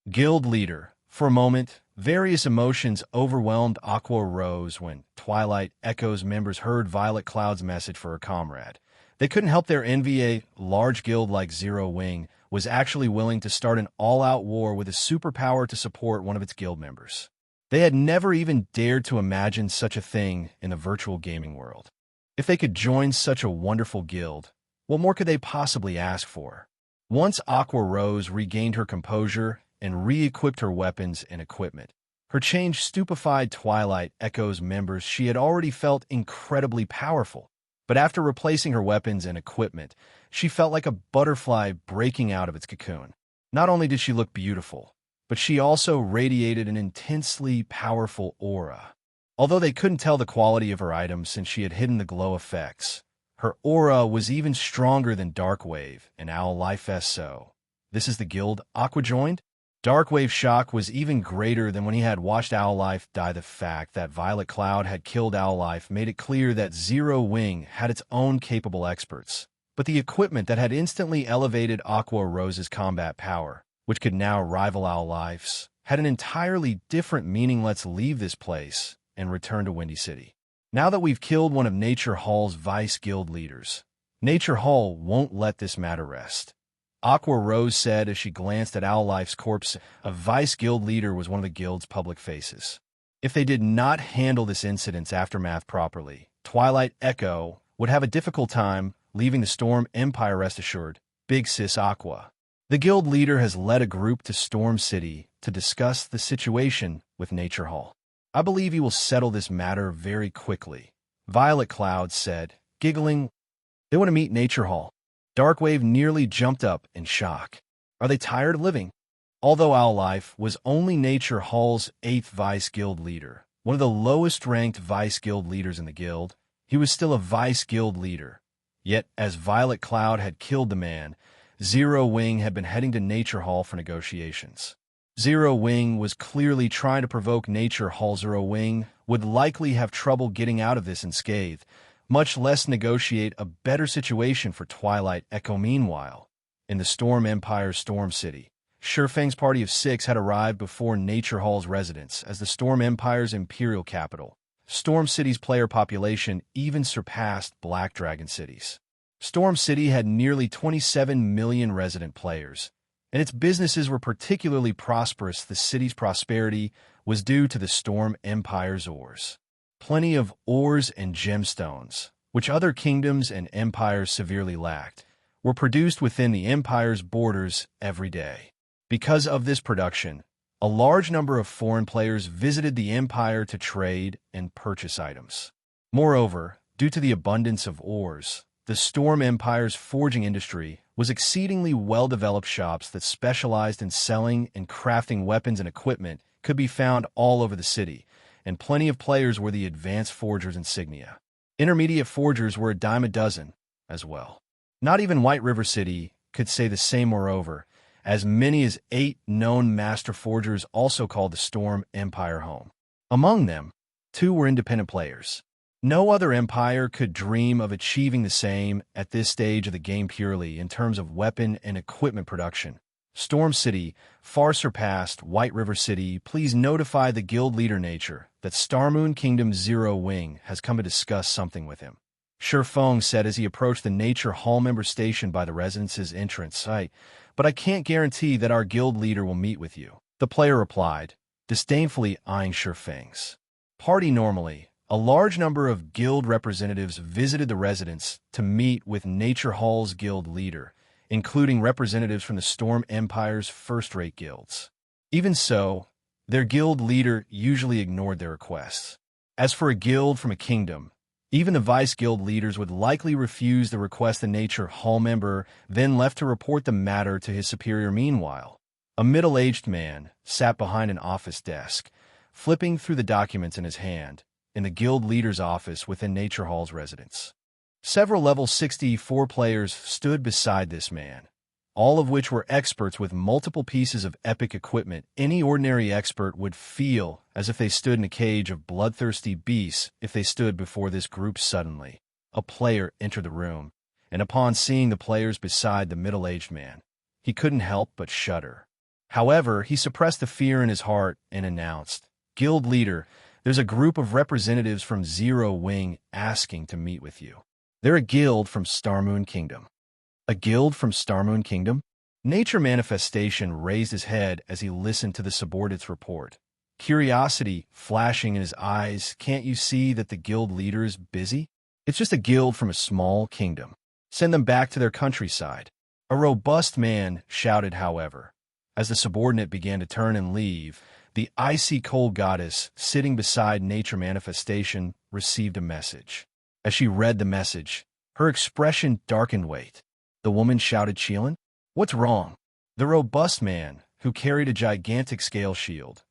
Guild leader. For a moment, various emotions overwhelmed Aqua Rose when Twilight Echo's members heard Violet Cloud's message for her comrade. They couldn't help their envy. A large guild like Zero Wing was actually willing to start an all-out war with a superpower to support one of its guild members. They had never even dared to imagine such a thing in the virtual gaming world. If they could join such a wonderful guild, what more could they possibly ask for? Once Aqua Rose regained her composure and re-equipped her weapons and equipment, her change stupefied Twilight Echo's members. She had already felt incredibly powerful, but after replacing her weapons and equipment, she felt like a butterfly breaking out of its cocoon. Not only did she look beautiful, but she also radiated an intensely powerful aura. Although they couldn't tell the quality of her items since she had hidden the glow effects, her aura was even stronger than Darkwave and Owlife. So, this is the guild Aqua joined? Darkwave's shock was even greater than when he had watched Owlife die. The fact that Violet Cloud had killed Owlife made it clear that Zero Wing had its own capable experts, but the equipment that had instantly elevated Aqua Rose's combat power, which could now rival Owlife's, had an entirely different meaning. Let's leave this place and return to Windy City. Now that we've killed one of Nature Hall's vice guild leaders, Nature Hall won't let this matter rest. Aqua Rose said as she glanced at Owlife's corpse. A vice guild leader was one of the guild's public faces. If they did not handle this incident's aftermath properly, Twilight Echo would have a difficult time leaving the Storm Empire. Rest assured, Big Sis Aqua, the guild leader, has led a group to Storm City to discuss the situation with Nature Hall. I believe he will settle this matter very quickly, Violet Cloud said, giggling. They want to meet Nature Hall. Darkwave nearly jumped up in shock. Are they tired of living? Although Owlife was only Nature Hall's 8th vice guild leader, one of the lowest ranked vice guild leaders in the guild, he was still a vice guild leader. Yet, as Violet Cloud had killed the man, Zero Wing had been heading to Nature Hall for negotiations. Zero Wing was clearly trying to provoke Nature Hall. Zero Wing would likely have trouble getting out of this unscathed. much less negotiate a better situation for Twilight Echo. Meanwhile, in the Storm Empire's Storm City, Shurfeng's party of 6 had arrived before Nature Hall's residence as the Storm Empire's imperial capital. Storm City's player population even surpassed Black Dragon City's. Storm City had nearly 27 million resident players, and its businesses were particularly prosperous. The city's prosperity was due to the Storm Empire's ores. Plenty of ores and gemstones, which other kingdoms and empires severely lacked, were produced within the empire's borders every day. Because of this production, a large number of foreign players visited the empire to trade and purchase items. Moreover, due to the abundance of ores, the Storm Empire's forging industry was exceedingly well-developed. Shops that specialized in selling and crafting weapons and equipment could be found all over the city, and plenty of players were the advanced forgers insignia. Intermediate forgers were a dime a dozen as well. Not even White River City could say the same. Moreover, as many as 8 known master forgers also called the Storm Empire home. Among them, 2 were independent players. No other empire could dream of achieving the same at this stage of the game. Purely in terms of weapon and equipment production, Storm City far surpassed White River City. Please notify the guild leader Nature that Starmoon Kingdom's Zero Wing has come to discuss something with him, Shurfeng said as he approached the Nature Hall member station by the residence's entrance site. But I can't guarantee that our guild leader will meet with you, the player replied, disdainfully eyeing Shurfeng's party. Normally, a large number of guild representatives visited the residence to meet with Nature Hall's guild leader, including representatives from the Storm Empire's first-rate guilds. Even so, their guild leader usually ignored their requests. As for a guild from a kingdom, even the vice-guild leaders would likely refuse the request. The Nature Hall member then left to report the matter to his superior. Meanwhile, a middle-aged man sat behind an office desk, flipping through the documents in his hand, in the guild leader's office within Nature Hall's residence. Several level 64 players stood beside this man, all of which were experts with multiple pieces of epic equipment. Any ordinary expert would feel as if they stood in a cage of bloodthirsty beasts if they stood before this group. Suddenly, a player entered the room, and upon seeing the players beside the middle-aged man, he couldn't help but shudder. However, he suppressed the fear in his heart and announced, "Guild leader, there's a group of representatives from Zero Wing asking to meet with you. They're a guild from Starmoon Kingdom." A guild from Starmoon Kingdom? Nature Manifestation raised his head as he listened to the subordinate's report, curiosity flashing in his eyes. "Can't you see that the guild leader is busy? It's just a guild from a small kingdom. Send them back to their countryside." A robust man shouted. However, as the subordinate began to turn and leave, the icy cold goddess sitting beside Nature Manifestation received a message. As she read the message, her expression darkened. "Wait." The woman shouted. "Cheelin? What's wrong?" The robust man, who carried a gigantic scale shield,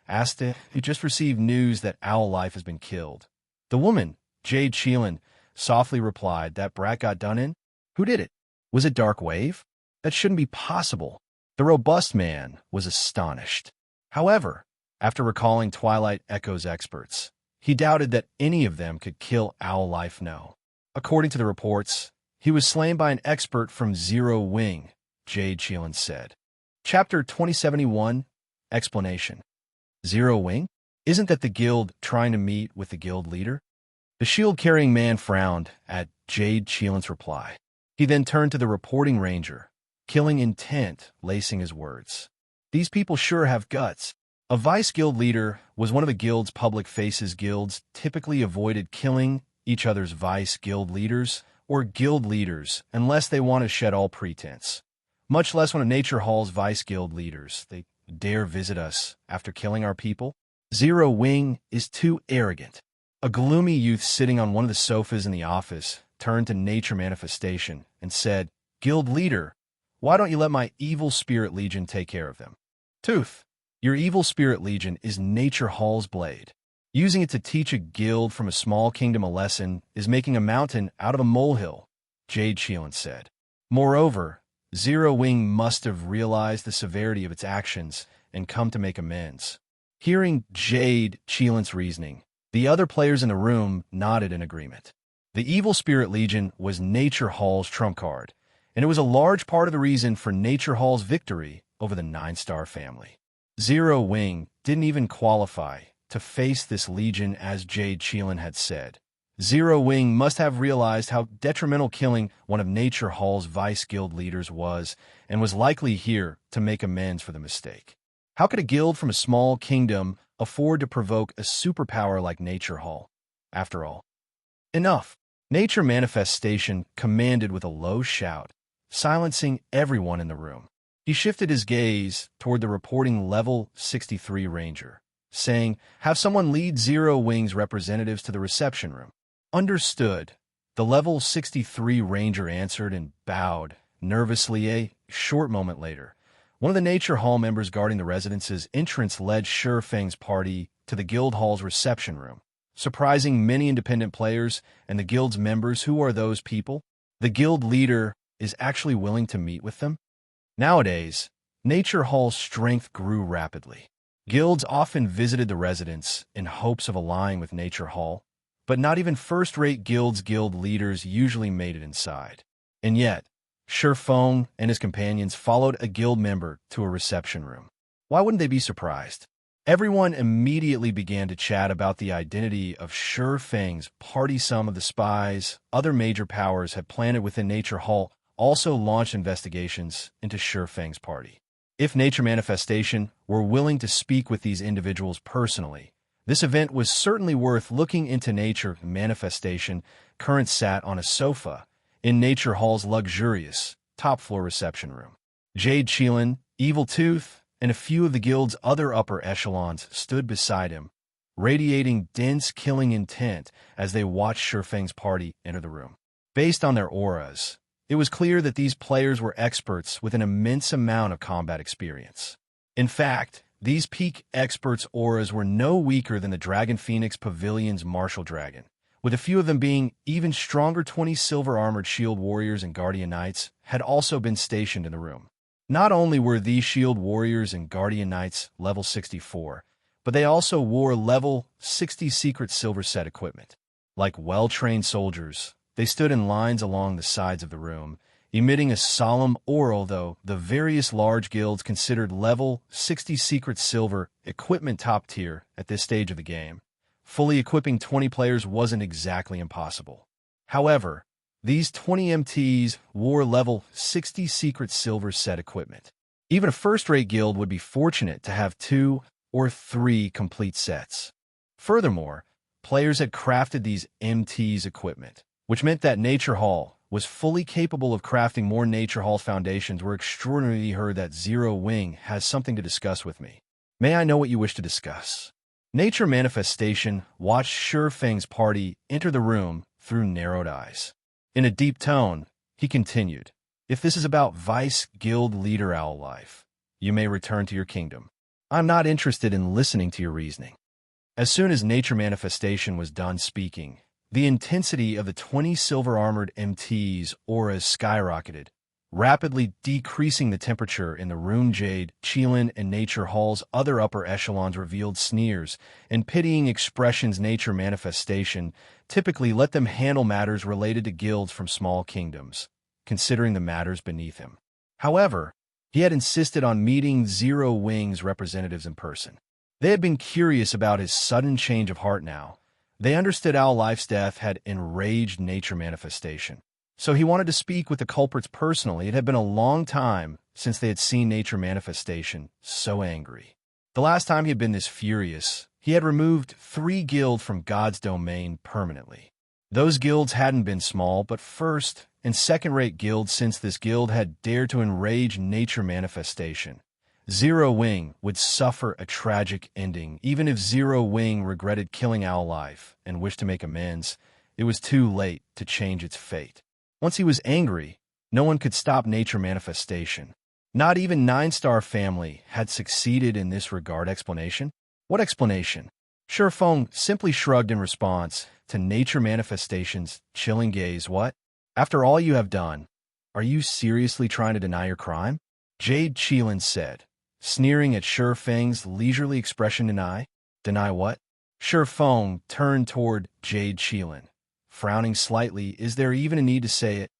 asked if he just received news that Owl Life has been killed. The woman, Jade Cheelin, softly replied, "That brat got done in? Who did it? Was it Dark Wave? That shouldn't be possible." The robust man was astonished. However, after recalling Twilight Echo's experts, he doubted that any of them could kill Owl Life. No. According to the reports, he was slain by an expert from Zero Wing, Jade Cheelin said. Chapter 2071, Explanation. Zero Wing? Isn't that the guild trying to meet with the guild leader? The shield-carrying man frowned at Jade Cheelin's reply. He then turned to the reporting ranger, killing intent lacing his words. "These people sure have guts." A vice-guild leader was one of the guild's public faces. Guilds typically avoided killing each other's vice-guild leaders or guild leaders unless they want to shed all pretense. Much less one of Nature Hall's vice-guild leaders. "They dare visit us after killing our people? Zero Wing is too arrogant." A gloomy youth sitting on one of the sofas in the office turned to Nature Manifestation and said, "Guild leader, why don't you let my evil spirit legion take care of them?" "Tooth, your evil spirit legion is Nature Hall's blade. Using it to teach a guild from a small kingdom a lesson is making a mountain out of a molehill," Jade Cheelin said. Moreover, Zero Wing must have realized the severity of its actions and come to make amends. Hearing Jade Cheelin's reasoning, the other players in the room nodded in agreement. The Evil Spirit Legion was Nature Hall's trump card, and it was a large part of the reason for Nature Hall's victory over the 9-star family. Zero Wing didn't even qualify to face this legion, as Jade Chelan had said. Zero Wing must have realized how detrimental killing one of Nature Hall's vice guild leaders was, and was likely here to make amends for the mistake. How could a guild from a small kingdom afford to provoke a superpower like Nature Hall? After all, enough! Nature Manifestation commanded with a low shout, silencing everyone in the room. He shifted his gaze toward the reporting level 63 ranger, saying, "Have someone lead Zero Wing's representatives to the reception room." Understood. The level 63 ranger answered and bowed nervously. A short moment later, one of the Nature Hall members guarding the residence's entrance led Shurfeng's party to the guild hall's reception room, surprising many independent players and the guild's members. Who are those people? The guild leader is actually willing to meet with them? Nowadays, Nature Hall's strength grew rapidly. Guilds often visited the residence in hopes of allying with Nature Hall, but not even first-rate guild leaders usually made it inside. And yet, Shurfeng and his companions followed a guild member to a reception room. Why wouldn't they be surprised? Everyone immediately began to chat about the identity of Shurfeng's party. Some of the spies other major powers had planted within Nature Hall also launched investigations into Shurfeng's party. If Nature Manifestation were willing to speak with these individuals personally, this event was certainly worth looking into. Nature Manifestation currently sat on a sofa in Nature Hall's luxurious top-floor reception room. Jade Chelan, Evil Tooth, and a few of the guild's other upper echelons stood beside him, radiating dense killing intent as they watched Shurfeng's party enter the room. Based on their auras, it was clear that these players were experts with an immense amount of combat experience. In fact, these peak experts' auras were no weaker than the Dragon Phoenix Pavilion's Martial Dragon, with a few of them being even stronger. 20 silver-armored shield warriors and guardian knights had also been stationed in the room. Not only were these shield warriors and guardian knights level 64, but they also wore level 60 secret silver set equipment. Like well-trained soldiers, they stood in lines along the sides of the room, emitting a solemn aura. Although the various large guilds considered level 60 secret silver equipment top tier at this stage of the game, fully equipping 20 players wasn't exactly impossible. However, these 20 MTs wore level 60 secret silver set equipment. Even a first-rate guild would be fortunate to have 2 or 3 complete sets. Furthermore, players had crafted these MTs equipment, which meant that Nature Hall was fully capable of crafting more. Nature Hall foundations were extraordinarily. Heard that Zero Wing has something to discuss with me. May I know what you wish to discuss? Nature Manifestation watched Shurfeng's party enter the room through narrowed eyes. In a deep tone, he continued, "If this is about Vice Guild Leader Owl Life, you may return to your kingdom. I'm not interested in listening to your reasoning." As soon as Nature Manifestation was done speaking, the intensity of the 20 silver-armored MT's auras skyrocketed, rapidly decreasing the temperature in the room. Jade Chelan and Nature Hall's other upper echelons revealed sneers and pitying expressions. Nature Manifestation typically let them handle matters related to guilds from small kingdoms, considering the matters beneath him. However, he had insisted on meeting Zero Wing's representatives in person. They had been curious about his sudden change of heart now. They understood Owl Life's death had enraged Nature Manifestation, so he wanted to speak with the culprits personally. It had been a long time since they had seen Nature Manifestation so angry. The last time he had been this furious, he had removed 3 guilds from God's domain permanently. Those guilds hadn't been small, but first and second-rate guilds. Since this guild had dared to enrage Nature Manifestation, Zero Wing would suffer a tragic ending. Even if Zero Wing regretted killing Owl Life and wished to make amends, it was too late to change its fate. Once he was angry, no one could stop Nature Manifestation. Not even 9-star family had succeeded in this regard. Explanation? What explanation? Shurfeng simply shrugged in response to Nature Manifestation's chilling gaze. What? After all you have done, are you seriously trying to deny your crime? Jade Chelan said, sneering at Shurfeng's leisurely expression. Deny? Deny what? Shurfeng turned toward Jade Chelan, frowning slightly. Is there even a need to say it?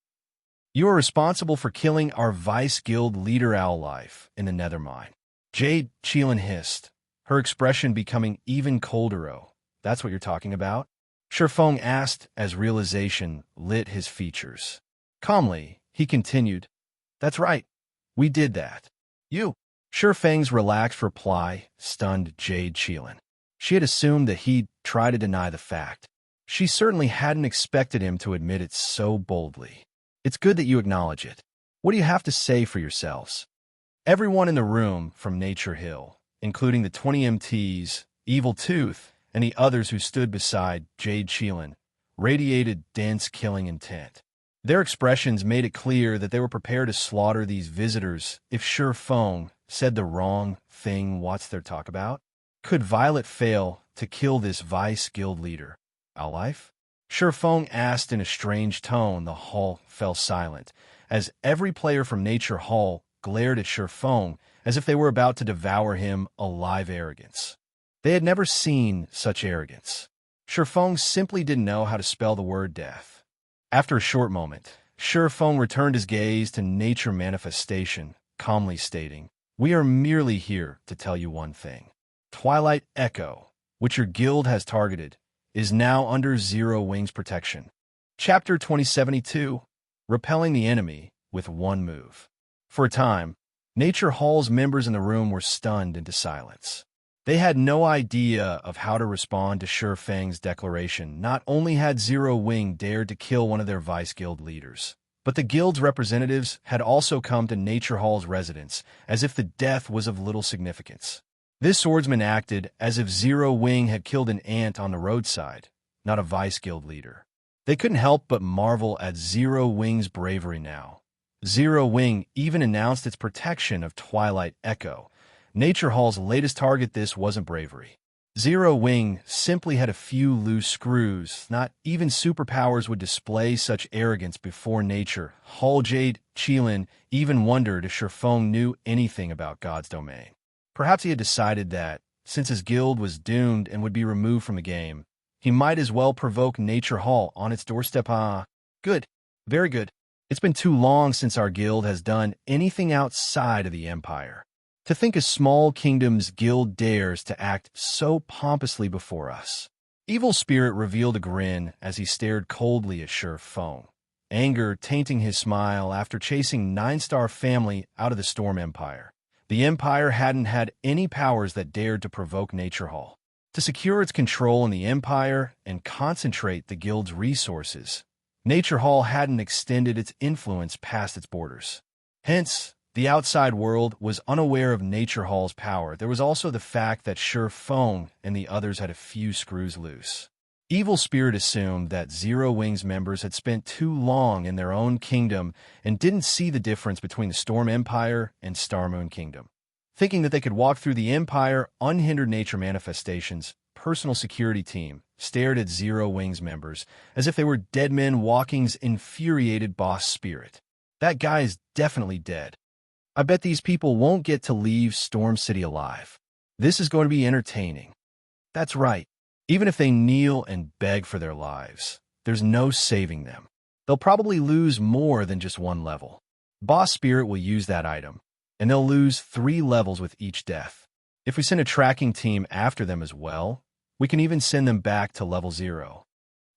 You are responsible for killing our Vice Guild leader Owlife in the Nethermine. Jade Cheelin hissed, her expression becoming even colder. Oh, that's what you're talking about? Shifeng asked as realization lit his features. Calmly, he continued, That's right. We did that. You. Shifeng's relaxed reply stunned Jade Cheelin. She had assumed that he'd try to deny the fact. She certainly hadn't expected him to admit it so boldly. It's good that you acknowledge it. What do you have to say for yourselves? Everyone in the room from Nature Hill, including the 20 MTs, Evil Tooth, and the others who stood beside Jade Cheelin, radiated dense killing intent. Their expressions made it clear that they were prepared to slaughter these visitors if Shifeng said the wrong thing. What's there talk about? Could Violet fail to kill this Vice Guild leader? Owlife? Shifeng asked in a strange tone. The hall fell silent, as every player from Nature Hall glared at Shifeng as if they were about to devour him alive. Arrogance. They had never seen such arrogance. Shifeng simply didn't know how to spell the word death. After a short moment, Shifeng returned his gaze to Nature Manifestation, calmly stating, We are merely here to tell you one thing. Twilight Echo, which your guild has targeted, is now under Zero Wings protection. Chapter 2072, Repelling the Enemy with One Move. For a time, Nature Hall's members in the room were stunned into silence. They had no idea of how to respond to Shifeng's declaration. Not only had Zero Wing dared to kill one of their Vice Guild leaders, but the guild's representatives had also come to Nature Hall's residence as if the death was of little significance. This swordsman acted as if Zero Wing had killed an ant on the roadside, not a Vice Guild leader. They couldn't help but marvel at Zero Wing's bravery now. Zero Wing even announced its protection of Twilight Echo, Nature Hall's latest target. This wasn't bravery. Zero Wing simply had a few loose screws. Not even superpowers would display such arrogance before Nature Hall. Jade Cheelin even wondered if Shifeng knew anything about God's domain. Perhaps he had decided that, since his guild was doomed and would be removed from the game, he might as well provoke Nature Hall on its doorstep. Good. Very good. It's been too long since our guild has done anything outside of the Empire. To think a small kingdom's guild dares to act so pompously before us. Evil Spirit revealed a grin as he stared coldly at Shifeng, anger tainting his smile after chasing 9-star family out of the Storm Empire. The Empire hadn't had any powers that dared to provoke Nature Hall. To secure its control in the Empire and concentrate the guild's resources, Nature Hall hadn't extended its influence past its borders. Hence, the outside world was unaware of Nature Hall's power. There was also the fact that Shifeng and the others had a few screws loose. Evil Spirit assumed that Zero Wing's members had spent too long in their own kingdom and didn't see the difference between the Storm Empire and Starmoon Kingdom. Thinking that they could walk through the Empire unhindered, Nature Manifestation's personal security team stared at Zero Wing's members as if they were dead men walking's infuriated boss Spirit. That guy is definitely dead. I bet these people won't get to leave Storm City alive. This is going to be entertaining. That's right. Even if they kneel and beg for their lives, there's no saving them. They'll probably lose more than just one level. Boss Spirit will use that item, and they'll lose 3 levels with each death. If we send a tracking team after them as well, we can even send them back to level 0.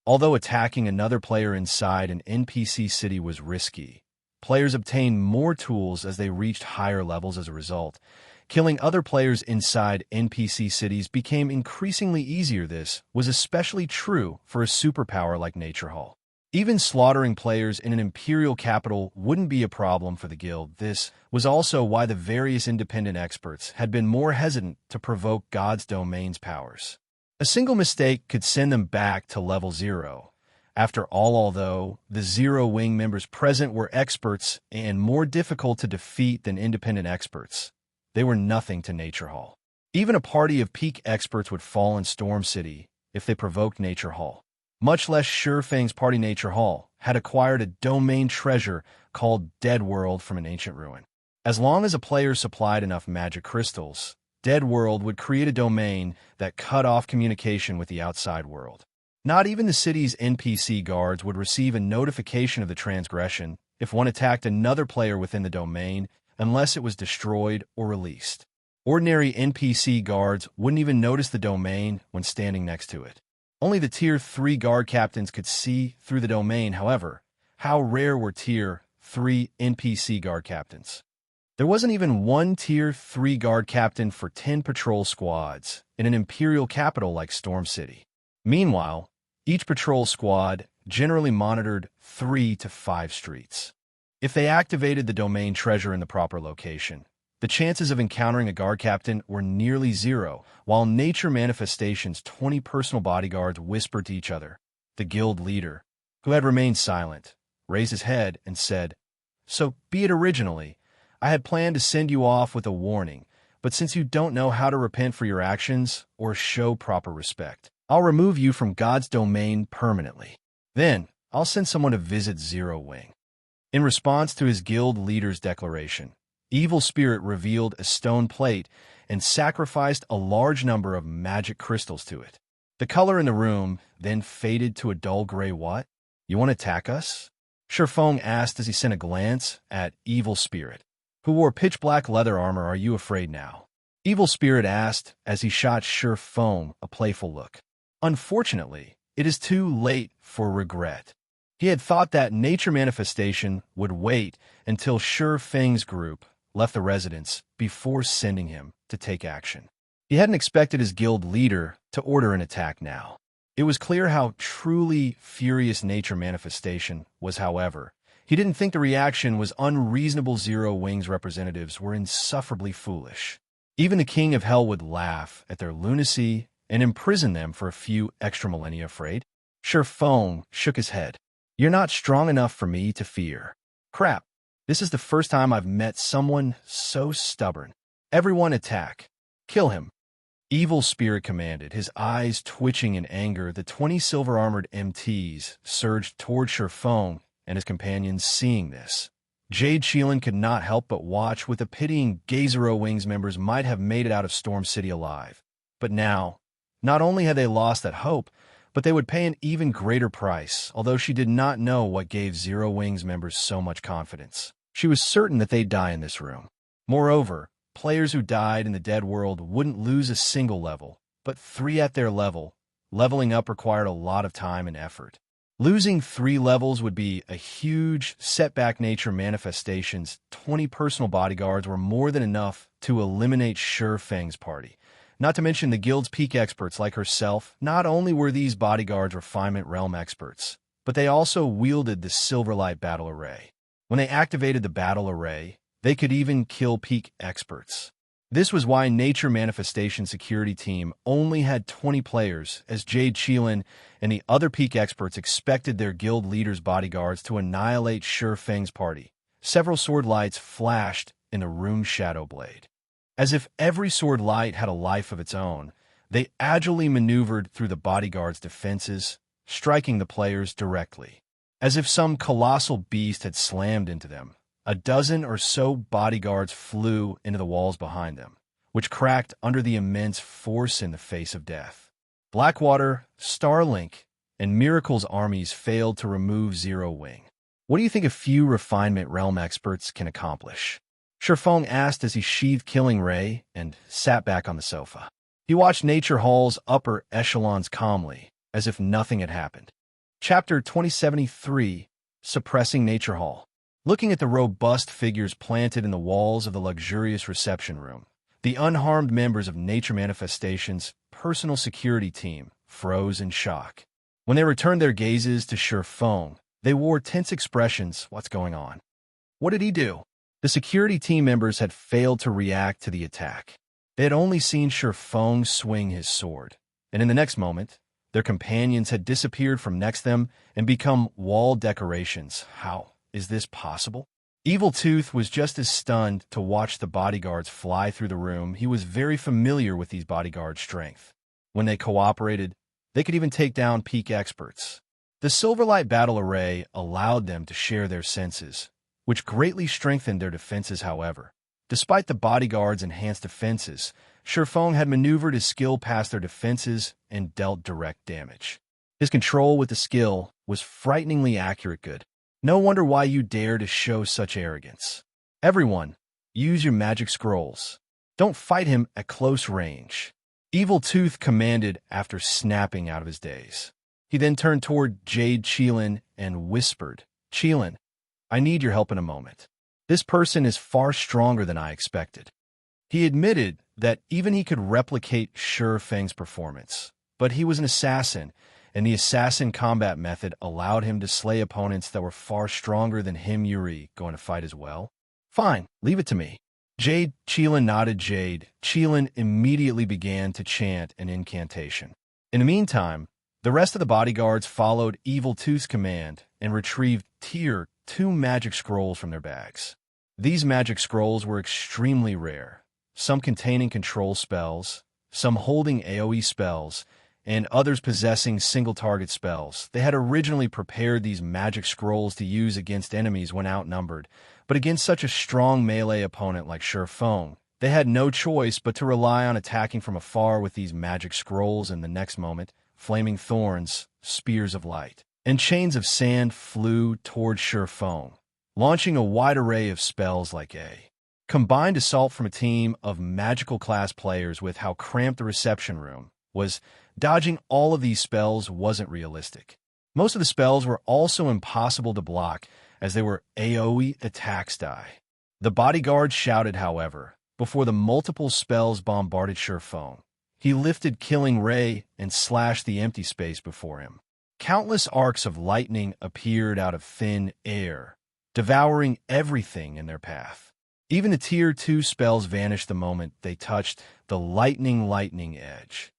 Although attacking another player inside an NPC city was risky, players obtained more tools as they reached higher levels as a result. Killing other players inside NPC cities became increasingly easier. This was especially true for a superpower like Nature Hall. Even slaughtering players in an Imperial capital wouldn't be a problem for the guild. This was also why the various independent experts had been more hesitant to provoke God's domain's powers. A single mistake could send them back to level 0. After all, although the Zero Wing members present were experts and more difficult to defeat than independent experts, they were nothing to Nature Hall. Even a party of peak experts would fall in Storm City if they provoked Nature Hall. Much less Shifeng's party. Nature Hall had acquired a domain treasure called Dead World from an ancient ruin. As long as a player supplied enough magic crystals, Dead World would create a domain that cut off communication with the outside world. Not even the city's NPC guards would receive a notification of the transgression if one attacked another player within the domain unless it was destroyed or released. Ordinary NPC guards wouldn't even notice the domain when standing next to it. Only the Tier 3 guard captains could see through the domain. However, how rare were Tier 3 NPC guard captains? There wasn't even one Tier 3 guard captain for 10 patrol squads in an imperial capital like Storm City. Meanwhile, each patrol squad generally monitored 3 to 5 streets. If they activated the domain treasure in the proper location, the chances of encountering a guard captain were nearly zero, while Nature Manifestation's 20 personal bodyguards whispered to each other. The guild leader, who had remained silent, raised his head and said, "So be it originally. I had planned to send you off with a warning, but since you don't know how to repent for your actions or show proper respect, I'll remove you from God's domain permanently. Then, I'll send someone to visit Zero Wing." In response to his guild leader's declaration, Evil Spirit revealed a stone plate and sacrificed a large number of magic crystals to it. The color in the room then faded to a dull gray. "What? You want to attack us?" Shifeng asked as he sent a glance at Evil Spirit, who wore pitch-black leather armor. "Are you afraid now?" Evil Spirit asked as he shot Shifeng a playful look. Unfortunately, it is too late for regret. He had thought that Nature Manifestation would wait until Shifeng's group left the residence before sending him to take action. He hadn't expected his guild leader to order an attack now. It was clear how truly furious Nature Manifestation was. However, he didn't think the reaction was unreasonable. Zero Wing's representatives were insufferably foolish. Even the King of Hell would laugh at their lunacy and imprison them for a few extra millennia. Afraid? Shifeng shook his head. "You're not strong enough for me to fear." "Crap. This is the first time I've met someone so stubborn. Everyone attack. Kill him." Evil Spirit commanded, his eyes twitching in anger. The 20 silver-armored MTs surged toward Shifeng and his companions. Seeing this, Jade Sheelan could not help but watch with a pitying gaze. Zero Wing's members might have made it out of Storm City alive. But now, not only had they lost that hope, but they would pay an even greater price. Although she did not know what gave Zero Wing's members so much confidence, she was certain that they'd die in this room. Moreover, players who died in the dead world wouldn't lose a single level, but 3 at their level. Leveling up required a lot of time and effort. Losing 3 levels would be a huge setback. Nature Manifestation's 20 personal bodyguards were more than enough to eliminate Shifeng's party. Not to mention the guild's peak experts like herself. Not only were these bodyguards Refinement Realm experts, but they also wielded the Silverlight Battle Array. When they activated the Battle Array, they could even kill peak experts. This was why Nature Manifestation security team only had 20 players, as Jade Sheelan and the other peak experts expected their guild leader's bodyguards to annihilate Shifeng's party. Several sword lights flashed in the room's shadow blade. As if every sword light had a life of its own, they agilely maneuvered through the bodyguards' defenses, striking the players directly. As if some colossal beast had slammed into them, a dozen or so bodyguards flew into the walls behind them, which cracked under the immense force in the face of death. Blackwater, Starlink, and Miracle's armies failed to remove Zero Wing. "What do you think a few Refinement Realm experts can accomplish?" Shifeng asked as he sheathed Killing Ray and sat back on the sofa. He watched Nature Hall's upper echelons calmly, as if nothing had happened. Chapter 2073, Suppressing Nature Hall. Looking at the robust figures planted in the walls of the luxurious reception room, the unharmed members of Nature Manifestation's personal security team froze in shock. When they returned their gazes to Shifeng, they wore tense expressions. "What's going on? What did he do?" The security team members had failed to react to the attack. They had only seen Shifeng swing his sword, and in the next moment, their companions had disappeared from next them and become wall decorations. How is this possible? Evil Tooth was just as stunned to watch the bodyguards fly through the room. He was very familiar with these bodyguards' strength. When they cooperated, they could even take down peak experts. The Silverlight Battle Array allowed them to share their senses, which greatly strengthened their defenses. However, despite the bodyguards' enhanced defenses, Shifeng had maneuvered his skill past their defenses and dealt direct damage. His control with the skill was frighteningly accurate good. No wonder why you dare to show such arrogance. Everyone, use your magic scrolls. Don't fight him at close range. Evil Tooth commanded after snapping out of his daze. He then turned toward Jade Cheelin and whispered, "Cheelin, I need your help in a moment. This person is far stronger than I expected." He admitted that even he could replicate Sure Feng's performance, but he was an assassin, and the assassin combat method allowed him to slay opponents that were far stronger than him. Yuri going to fight as well? Fine, leave it to me. Jade Cheelin nodded. Jade Cheelin immediately began to chant an incantation. In the meantime, the rest of the bodyguards followed Evil Tooth's command and retrieved Tier 2 magic scrolls from their bags. These magic scrolls were extremely rare, some containing control spells, some holding AoE spells, and others possessing single-target spells. They had originally prepared these magic scrolls to use against enemies when outnumbered, but against such a strong melee opponent like Sure Feng, they had no choice but to rely on attacking from afar with these magic scrolls. In the next moment, flaming thorns, spears of light, and chains of sand flew toward Sure Feng, launching a wide array of spells like a combined assault from a team of magical class players. With how cramped the reception room was, dodging all of these spells wasn't realistic. Most of the spells were also impossible to block, as they were AoE attacks die. The bodyguard shouted, however, before the multiple spells bombarded Sure Feng. He lifted Killing Ray and slashed the empty space before him. Countless arcs of lightning appeared out of thin air, devouring everything in their path. Even the Tier 2 spells vanished the moment they touched the lightning edge.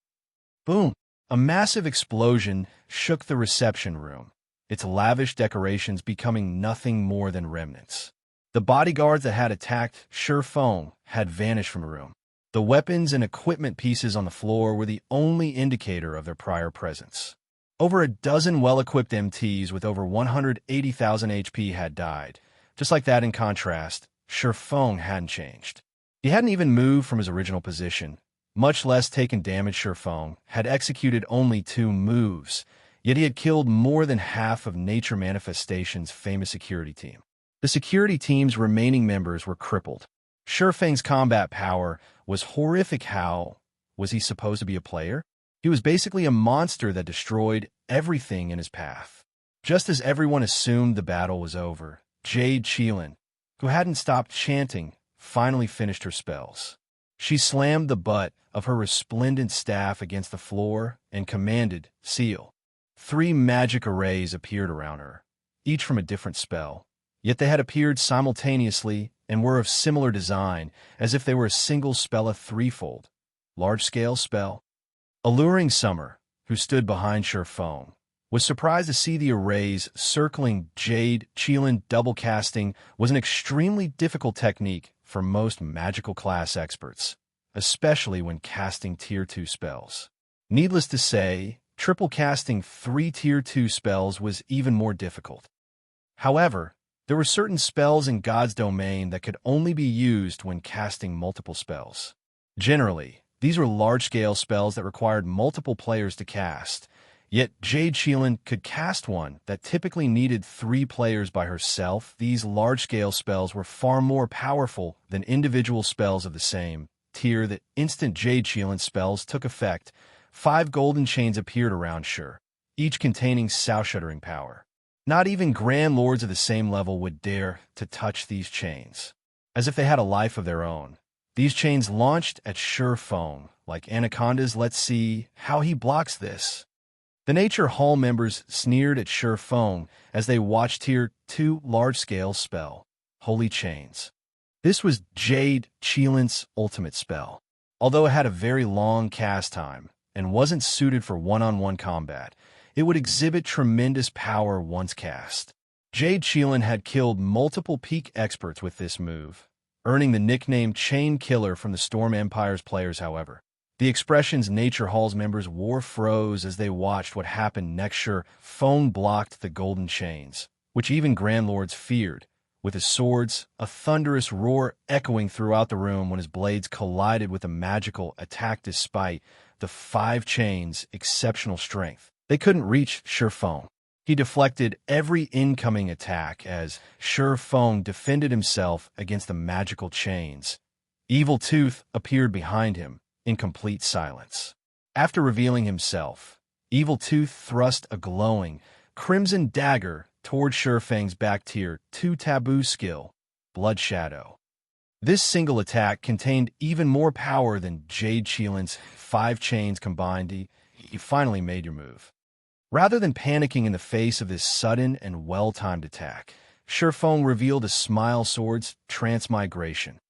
Boom! A massive explosion shook the reception room, its lavish decorations becoming nothing more than remnants. The bodyguards that had attacked Sure Feng had vanished from the room. The weapons and equipment pieces on the floor were the only indicator of their prior presence. Over a dozen well-equipped MTs with over 180,000 HP had died. Just like that, in contrast, Sure Feng hadn't changed. He hadn't even moved from his original position, much less taken damage. Sure Feng had executed only 2 moves, yet he had killed more than half of Nature Manifestation's famous security team. The security team's remaining members were crippled. Sure Feng's combat power was horrific. How was he supposed to be a player? He was basically a monster that destroyed everything in his path. Just as everyone assumed the battle was over, Jade Cheelin, who hadn't stopped chanting, finally finished her spells. She slammed the butt of her resplendent staff against the floor and commanded, "Seal." 3 magic arrays appeared around her, each from a different spell, yet they had appeared simultaneously and were of similar design, as if they were a single spell. A threefold, large-scale spell. Alluring Summer, who stood behind Sure Feng, was surprised to see the arrays circling Jade Cheelin. Double casting was an extremely difficult technique for most magical class experts, especially when casting Tier 2 spells. Needless to say, triple casting 3 Tier 2 spells was even more difficult. However, there were certain spells in God's domain that could only be used when casting multiple spells. Generally, these were large-scale spells that required multiple players to cast, yet Jade Cheelin could cast one that typically needed 3 players by herself. These large-scale spells were far more powerful than individual spells of the same tier. The instant Jade Cheelin spells took effect, 5 golden chains appeared around Sure, each containing soul-shuddering power. Not even Grand Lords of the same level would dare to touch these chains. As if they had a life of their own, these chains launched at Sure Feng like anacondas. Let's see how he blocks this. The Nature Hall members sneered at Sure Feng as they watched Tier 2 large-scale spell, Holy Chains. This was Jade Cheelin's ultimate spell. Although it had a very long cast time and wasn't suited for one-on-one combat, it would exhibit tremendous power once cast. Jade Cheelin had killed multiple peak experts with this move, earning the nickname Chain Killer from the Storm Empire's players. However, the expressions Nature Hall's members wore froze as they watched what happened next. Sure Feng blocked the golden chains, which even Grand Lords feared. With his swords, a thunderous roar echoing throughout the room when his blades collided with a magical attack. Despite the 5 chains' exceptional strength, They couldn't reach Shurfeng. He deflected every incoming attack as Shurfeng defended himself against the magical chains. Evil Tooth appeared behind him in complete silence. After revealing himself, Evil Tooth thrust a glowing, crimson dagger toward Shurfeng's back tier 2 taboo skill, Blood Shadow. This single attack contained even more power than Jade Qilin's 5 chains combined. You finally made your move. Rather than panicking in the face of this sudden and well-timed attack, Shurfeng revealed a Smile Sword's transmigration.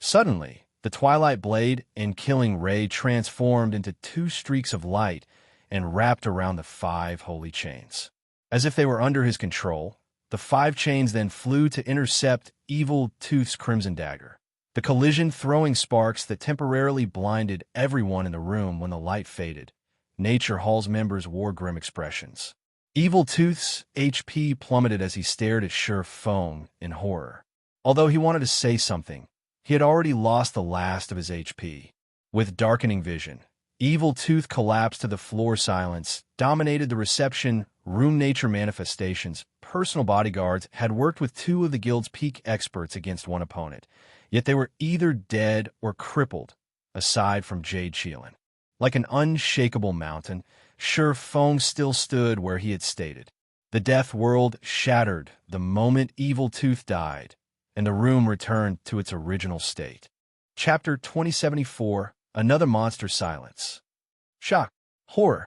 Suddenly, the Twilight Blade and Killing Ray transformed into 2 streaks of light and wrapped around the 5 holy chains. As if they were under his control, the 5 chains then flew to intercept Evil Tooth's Crimson Dagger, the collision throwing sparks that temporarily blinded everyone in the room. When the light faded, Nature Hall's members wore grim expressions. Evil Tooth's HP plummeted as he stared at Shurfeng in horror. Although he wanted to say something, he had already lost the last of his HP. With darkening vision, Evil Tooth collapsed to the floor. Silence dominated the reception room. Nature Manifestation's personal bodyguards had worked with 2 of the guild's peak experts against one opponent, yet they were either dead or crippled, aside from Jade Qilin. Like an unshakable mountain, Shurfeng still stood where he had stated. The death world shattered the moment Evil Tooth died, and the room returned to its original state. Chapter 2074, Another Monster Silence. Shock. Horror.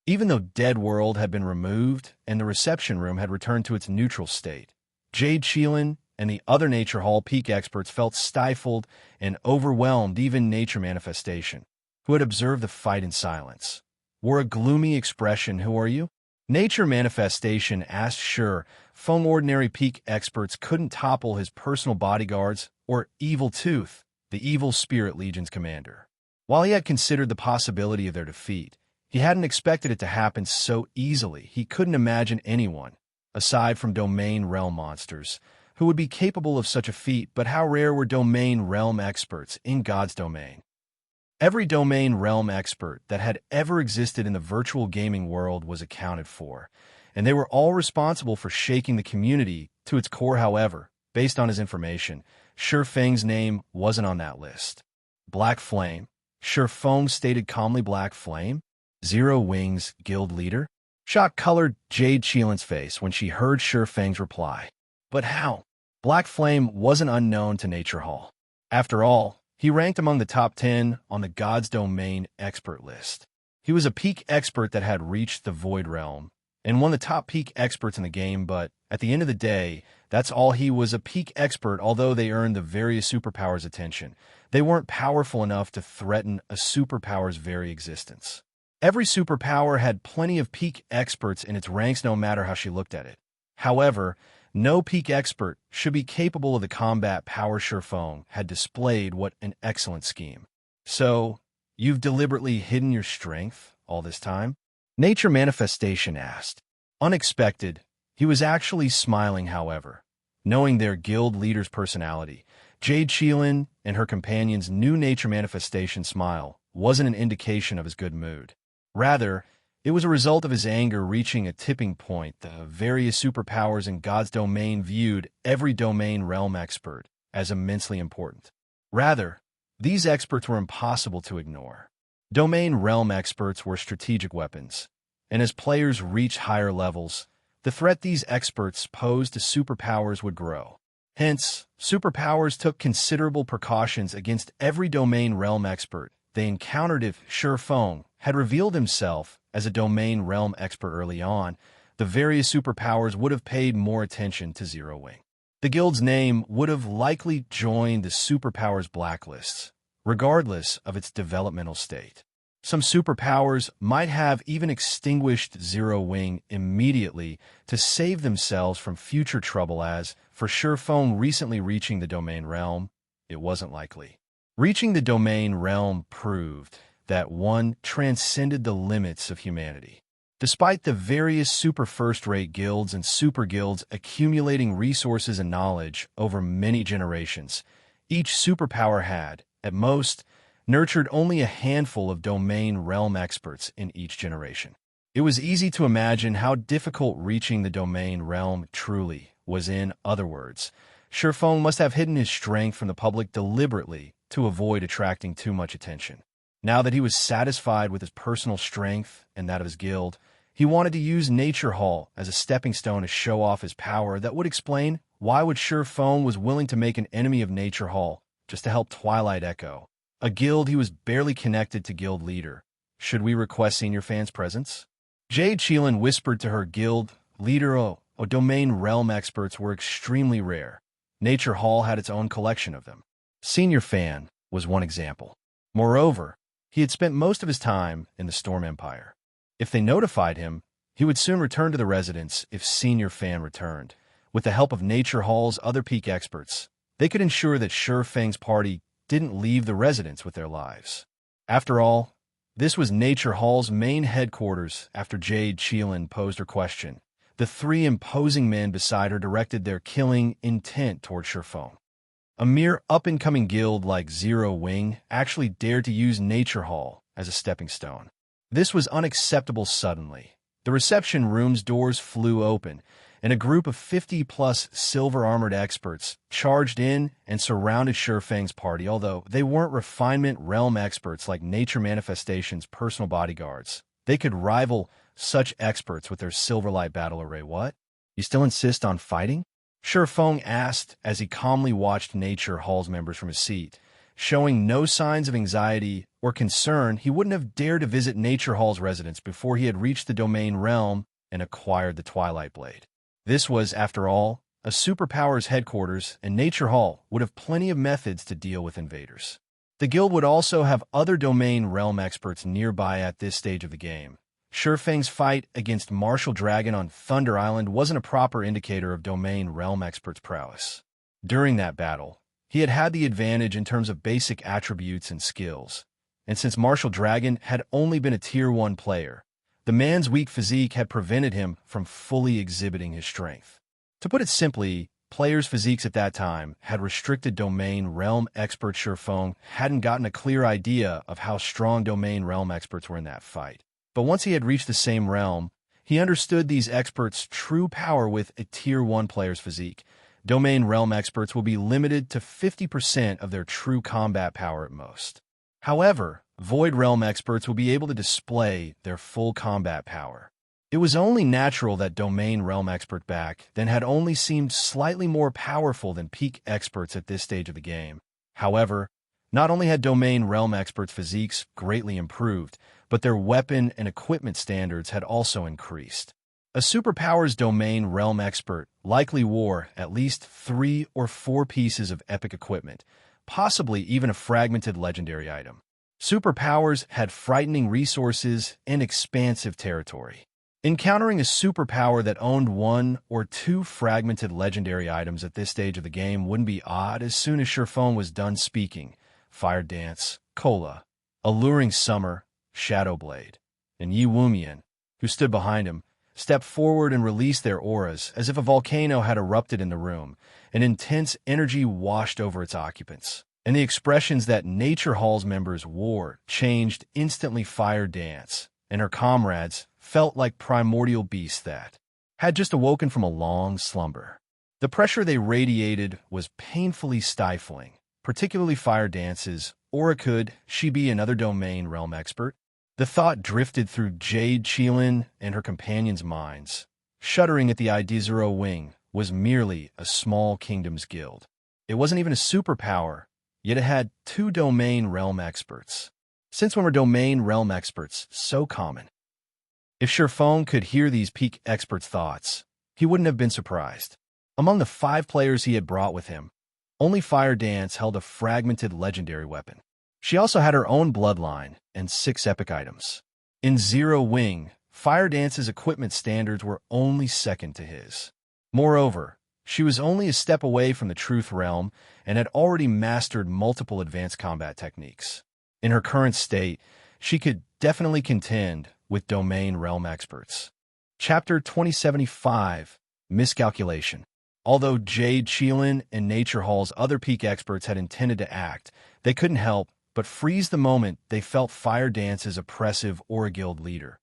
Even though Dead World had been removed and the reception room had returned to its neutral state, Jade Qilin and the other Nature Hall peak experts felt stifled and overwhelmed. Even Nature Manifestation, who had observed the fight in silence, wore a gloomy expression. Who are you? Nature Manifestation asked. Shurfeng. Ordinary peak experts couldn't topple his personal bodyguards or Evil Tooth, the Evil Spirit Legion's commander. While he had considered the possibility of their defeat, he hadn't expected it to happen so easily. He couldn't imagine anyone, aside from Domain Realm monsters, who would be capable of such a feat. But how rare were Domain Realm experts in God's domain? Every Domain Realm expert that had ever existed in the virtual gaming world was accounted for, and they were all responsible for shaking the community to its core. However, based on his information, Shurfeng's name wasn't on that list. Black Flame. Shurfeng stated calmly. Black Flame? Zero Wings guild leader? Shock colored Jade Qilin's face when she heard Shurfeng's reply. But how? Black Flame wasn't unknown to Nature Hall. After all, he ranked among the top 10 on the God's Domain expert list. He was a peak expert that had reached the Void Realm and one of the top peak experts in the game, but at the end of the day, that's all. He was a peak expert. Although they earned the various superpowers' attention, they weren't powerful enough to threaten a superpower's very existence. Every superpower had plenty of peak experts in its ranks, no matter how she looked at it. However, no peak expert should be capable of the combat power Shurfeng had displayed. What an excellent scheme. So, you've deliberately hidden your strength all this time? Nature Manifestation asked. Unexpected, he was actually smiling. However, knowing their guild leader's personality, Jade Qilin and her companions knew Nature Manifestation's smile wasn't an indication of his good mood. Rather, it was a result of his anger reaching a tipping point. The various superpowers in God's domain viewed every Domain Realm expert as immensely important. Rather, these experts were impossible to ignore. Domain Realm experts were strategic weapons, and as players reached higher levels, the threat these experts posed to superpowers would grow. Hence, superpowers took considerable precautions against every Domain Realm expert they encountered. If Shurfeng had revealed himself as a Domain Realm expert early on, the various superpowers would have paid more attention to Zero Wing. The guild's name would have likely joined the superpowers blacklists, regardless of its developmental state. Some superpowers might have even extinguished Zero Wing immediately to save themselves from future trouble. As for Shurfeng recently reaching the Domain Realm, it wasn't likely. Reaching the Domain Realm proved that one transcended the limits of humanity. Despite the various super first-rate guilds and super guilds accumulating resources and knowledge over many generations, each superpower had, at most, nurtured only a handful of Domain Realm experts in each generation. It was easy to imagine how difficult reaching the domain realm truly was. In other words, Shurfeng must have hidden his strength from the public deliberately to avoid attracting too much attention. Now that he was satisfied with his personal strength and that of his guild, he wanted to use Nature Hall as a stepping stone to show off his power. That would explain why Shurfeng was willing to make an enemy of Nature Hall just to help Twilight Echo, a guild he was barely connected to guild leader. Should we request senior fans' presence? Jade Cheelin whispered to her guild leader. Domain realm experts were extremely rare. Nature Hall had its own collection of them. Senior Fan was one example. Moreover, he had spent most of his time in the Storm Empire. If they notified him, he would soon return to the residence. If Senior Fan returned, with the help of Nature Hall's other peak experts, they could ensure that Shurfeng's party didn't leave the residence with their lives. After all, this was Nature Hall's main headquarters. After Jade Cheelin posed her question, the three imposing men beside her directed their killing intent toward Shurfeng. A mere up-and-coming guild like Zero Wing actually dared to use Nature Hall as a stepping stone. This was unacceptable. Suddenly, the reception room's doors flew open, and a group of 50-plus silver-armored experts charged in and surrounded Shurfeng's party. Although they weren't refinement realm experts like Nature Manifestation's personal bodyguards, they could rival such experts with their Silverlight battle array. What? You still insist on fighting? Shurfeng asked as he calmly watched Nature Hall's members from his seat. Showing no signs of anxiety or concern, he wouldn't have dared to visit Nature Hall's residence before he had reached the domain realm and acquired the Twilight Blade. This was, after all, a superpower's headquarters, and Nature Hall would have plenty of methods to deal with invaders. The guild would also have other domain realm experts nearby at this stage of the game. Shurfeng's fight against Martial Dragon on Thunder Island wasn't a proper indicator of domain realm experts' prowess. During that battle, he had had the advantage in terms of basic attributes and skills, and since Martial Dragon had only been a Tier 1 player, the man's weak physique had prevented him from fully exhibiting his strength. To put it simply, players' physiques at that time had restricted domain realm expert. Shurfeng hadn't gotten a clear idea of how strong domain realm experts were in that fight. But once he had reached the same realm, he understood these experts' true power. With a Tier 1 player's physique, domain realm experts will be limited to 50% of their true combat power at most. However, Void Realm experts will be able to display their full combat power. It was only natural that domain realm expert back then had only seemed slightly more powerful than peak experts at this stage of the game. However, not only had domain realm experts' physiques greatly improved, but their weapon and equipment standards had also increased. A superpower's domain realm expert likely wore at least 3 or 4 pieces of epic equipment, possibly even a fragmented legendary item. Superpowers had frightening resources and expansive territory. Encountering a superpower that owned 1 or 2 fragmented legendary items at this stage of the game wouldn't be odd. As soon as Shurfeng was done speaking, Fire Dance, Cola, Alluring Summer, Shadowblade, and Yi Wumian, who stood behind him, stepped forward and released their auras as if a volcano had erupted in the room. An intense energy washed over its occupants, and the expressions that Nature Hall's members wore changed instantly. Fire Dance and her comrades felt like primordial beasts that had just awoken from a long slumber. The pressure they radiated was painfully stifling, particularly Fire Dance's aura. Could she be another domain realm expert? The thought drifted through Jade Cheelin and her companions' minds, shuddering at the idea. Zero Wing was merely a small kingdom's guild. It wasn't even a superpower, yet it had 2 domain realm experts. Since when were domain realm experts so common? If Shurfeng could hear these peak experts' thoughts, he wouldn't have been surprised. Among the 5 players he had brought with him, only Fire Dance held a fragmented legendary weapon. She also had her own bloodline and 6 epic items. In Zero Wing, Fire Dance's equipment standards were only second to his. Moreover, she was only a step away from the Truth Realm and had already mastered multiple advanced combat techniques. In her current state, she could definitely contend with domain realm experts. Chapter 2075, Miscalculation. Although Jade Cheelin and Nature Hall's other peak experts had intended to act, they couldn't help but freeze the moment they felt Fire Dance's oppressive Aura Guild leader.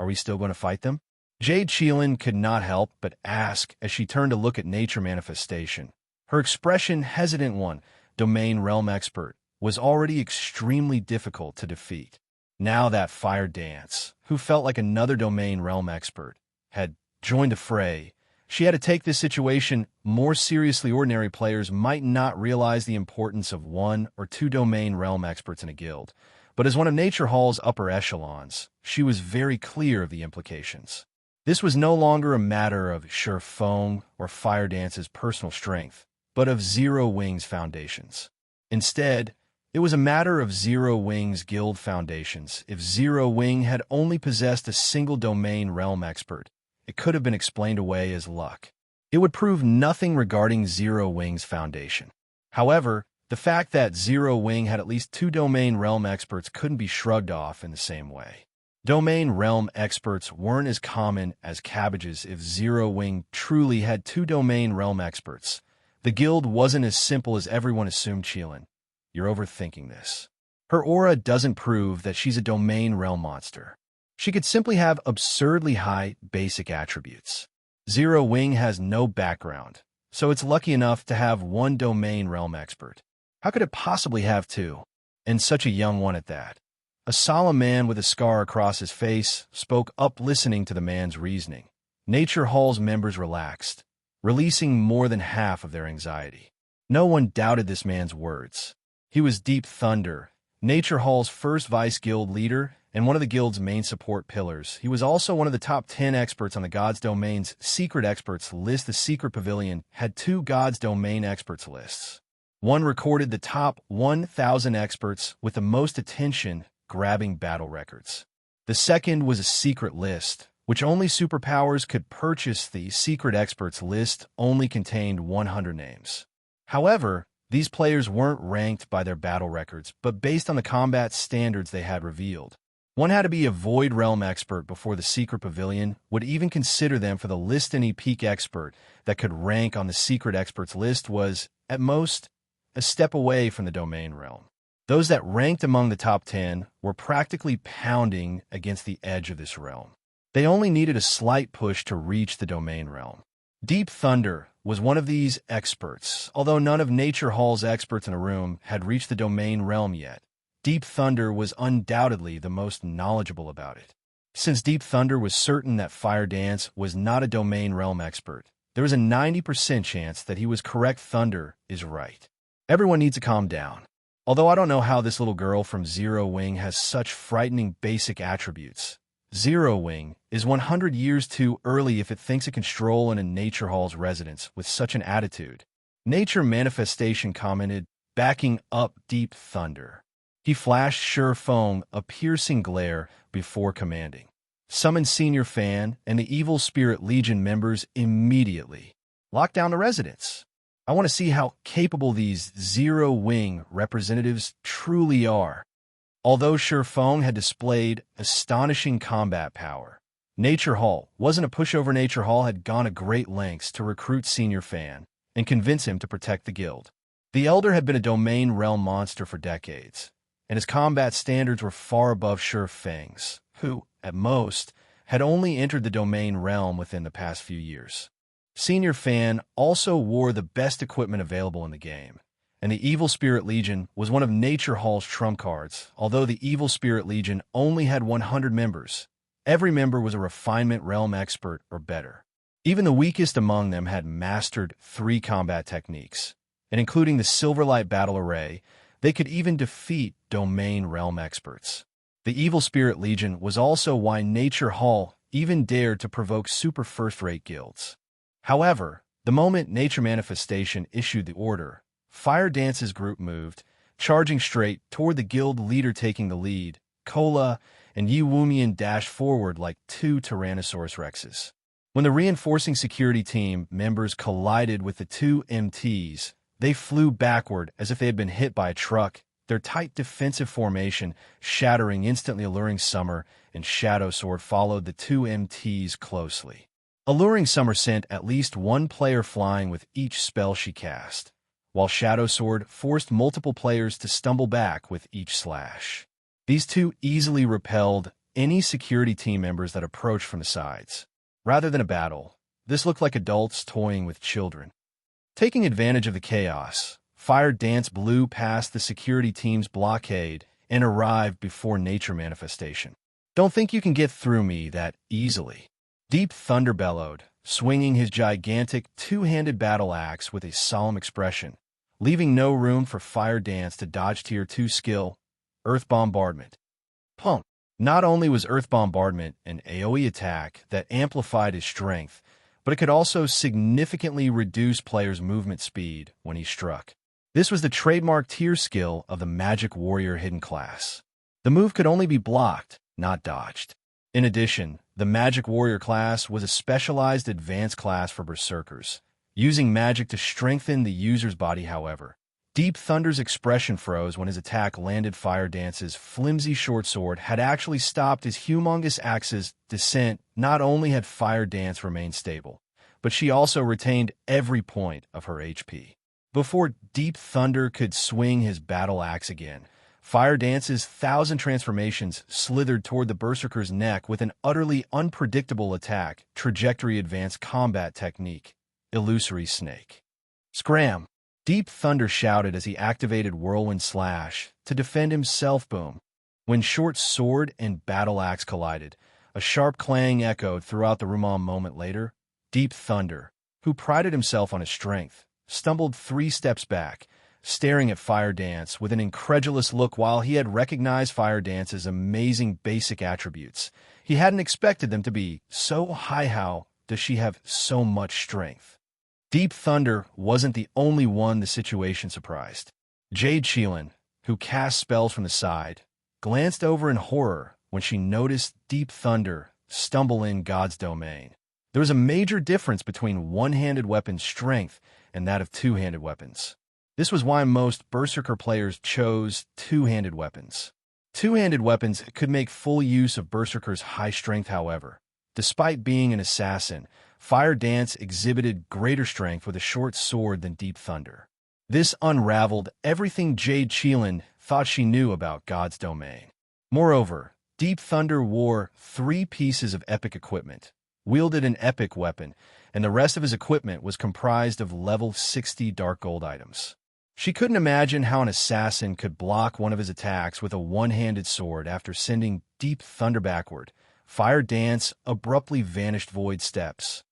Are we still going to fight them? Jade Cheelin could not help but ask as she turned to look at Nature Manifestation. Her expression, hesitant one, Domain Realm Expert, was already extremely difficult to defeat. Now that Fire Dance, who felt like another Domain Realm Expert, had joined the fray, she had to take this situation more seriously. Ordinary players might not realize the importance of 1 or 2 Domain Realm Experts in a guild, but as one of Nature Hall's upper echelons, she was very clear of the implications. This was no longer a matter of Sure Foam or Fire Dance's personal strength, but of Zero Wing's foundations. Instead, it was a matter of Zero Wing's guild foundations. If Zero Wing had only possessed a single Domain Realm Expert, it could have been explained away as luck. It would prove nothing regarding Zero Wing's foundation. However, the fact that Zero Wing had at least 2 Domain Realm Experts couldn't be shrugged off in the same way. Domain Realm Experts weren't as common as cabbages. If Zero Wing truly had 2 Domain Realm Experts, the guild wasn't as simple as everyone assumed. Cheelin, you're overthinking this. Her aura doesn't prove that she's a Domain Realm monster. She could simply have absurdly high basic attributes. Zero Wing has no background, so it's lucky enough to have 1 Domain Realm Expert. How could it possibly have 2? And such a young one at that. A solemn man with a scar across his face spoke up, listening to the man's reasoning. Nature Hall's members relaxed, releasing more than half of their anxiety. No one doubted this man's words. He was Deep Thunder, Nature Hall's first vice guild leader and one of the guild's main support pillars. He was also one of the top 10 experts on the Gods Domain's Secret Experts list. The Secret Pavilion had 2 Gods Domain Experts lists. One recorded the top 1,000 experts with the most attention-grabbing battle records. The second was a secret list, which only superpowers could purchase. The Secret Experts list only contained 100 names. However, these players weren't ranked by their battle records, but based on the combat standards they had revealed. One had to be a Void Realm Expert before the Secret Pavilion would even consider them for the list. Any peak expert that could rank on the Secret Experts list was, at most, a step away from the Domain Realm. Those that ranked among the top 10 were practically pounding against the edge of this realm. They only needed a slight push to reach the Domain Realm. Deep Thunder was one of these experts, although none of Nature Hall's experts in a room had reached the Domain Realm yet. Deep Thunder was undoubtedly the most knowledgeable about it. Since Deep Thunder was certain that Fire Dance was not a Domain Realm expert, there was a 90% chance that he was correct. Thunder is right. Everyone needs to calm down. Although I don't know how this little girl from Zero Wing has such frightening basic attributes. Zero Wing is 100 years too early if it thinks it can stroll in a Nature Hall's residence with such an attitude. Nature Manifestation commented, backing up Deep Thunder. He flashed Sure Foam a piercing glare before commanding, "Summon Senior Fan and the Evil Spirit Legion members immediately. Lock down the residence. I want to see how capable these Zero Wing representatives truly are." Although Sure Foam had displayed astonishing combat power, Nature Hall wasn't a pushover. Nature Hall had gone to great lengths to recruit Senior Fan and convince him to protect the guild. The Elder had been a Domain Realm monster for decades, and his combat standards were far above Sure Fang's, who, at most, had only entered the Domain Realm within the past few years. Senior Fan also wore the best equipment available in the game, and the Evil Spirit Legion was one of Nature Hall's trump cards. Although the Evil Spirit Legion only had 100 members, every member was a Refinement Realm expert or better. Even the weakest among them had mastered 3 combat techniques, and including the Silverlight Battle Array, they could even defeat Domain Realm experts. The Evil Spirit Legion was also why Nature Hall even dared to provoke super first-rate guilds. However, the moment Nature Manifestation issued the order, Fire Dance's group moved, charging straight toward the guild leader. Taking the lead, Cola and Yi Wumian dashed forward like 2 Tyrannosaurus Rexes. When the reinforcing security team members collided with the 2 MTs, they flew backward as if they had been hit by a truck, their tight defensive formation shattering instantly. Alluring Summer and Shadow Sword followed the 2 MTs closely. Alluring Summer sent at least 1 player flying with each spell she cast, while Shadow Sword forced multiple players to stumble back with each slash. These 2 easily repelled any security team members that approached from the sides. Rather than a battle, this looked like adults toying with children. Taking advantage of the chaos, Fire Dance blew past the security team's blockade and arrived before Nature Manifestation. "Don't think you can get through me that easily." Deep Thunder bellowed, swinging his gigantic two-handed battle axe with a solemn expression, leaving no room for Fire Dance to dodge Tier 2 skill, Earth Bombardment. Pump! Not only was Earth Bombardment an AoE attack that amplified his strength, but it could also significantly reduce players' movement speed when he struck. This was the trademark tier skill of the Magic Warrior hidden class. The move could only be blocked, not dodged. In addition, the Magic Warrior class was a specialized advanced class for Berserkers, using magic to strengthen the user's body. However, Deep Thunder's expression froze when his attack landed. Fire Dance's flimsy short sword had actually stopped his humongous axe's descent. Not only had Fire Dance remained stable, but she also retained every point of her HP. Before Deep Thunder could swing his battle axe again, Fire Dance's 1,000 transformations slithered toward the Berserker's neck with an utterly unpredictable attack, trajectory advanced combat technique, Illusory Snake. Scram! Deep Thunder shouted as he activated Whirlwind Slash to defend himself. Boom! When short sword and battle axe collided, a sharp clang echoed throughout the room. A moment later, Deep Thunder, who prided himself on his strength, stumbled 3 steps back, staring at Fire Dance with an incredulous look. While he had recognized Fire Dance's amazing basic attributes, he hadn't expected them to be so high. How does she have so much strength? Deep Thunder wasn't the only one the situation surprised. Jade Sheelan, who cast spells from the side, glanced over in horror when she noticed Deep Thunder stumble in God's domain. There was a major difference between one-handed weapons' strength and that of two-handed weapons. This was why most Berserker players chose two-handed weapons. Two-handed weapons could make full use of Berserker's high strength. However, despite being an assassin, Fire Dance exhibited greater strength with a short sword than Deep Thunder. This unraveled everything Jade Sheelan thought she knew about God's domain. Moreover, Deep Thunder wore 3 pieces of epic equipment, wielded an epic weapon, and the rest of his equipment was comprised of level 60 dark gold items. She couldn't imagine how an assassin could block one of his attacks with a one-handed sword. After sending Deep Thunder backward, Fire Dance abruptly vanished void steps.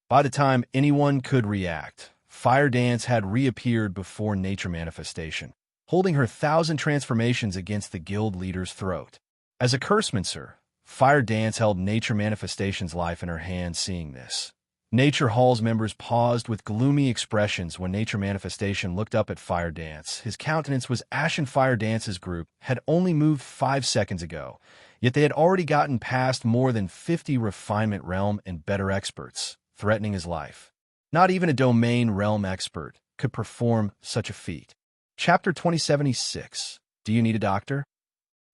By the time anyone could react, Fire Dance had reappeared before Nature Manifestation, holding her 1,000 transformations against the guild leader's throat. As a cursemancer, Fire Dance held Nature Manifestation's life in her hands. Seeing this, Nature Hall's members paused with gloomy expressions when Nature Manifestation looked up at Fire Dance. His countenance was ashen. Fire Dance's group had only moved 5 seconds ago, yet they had already gotten past more than 50 Refinement Realm and better experts, threatening his life. Not even a Domain Realm expert could perform such a feat. Chapter 2076. Do you need a doctor?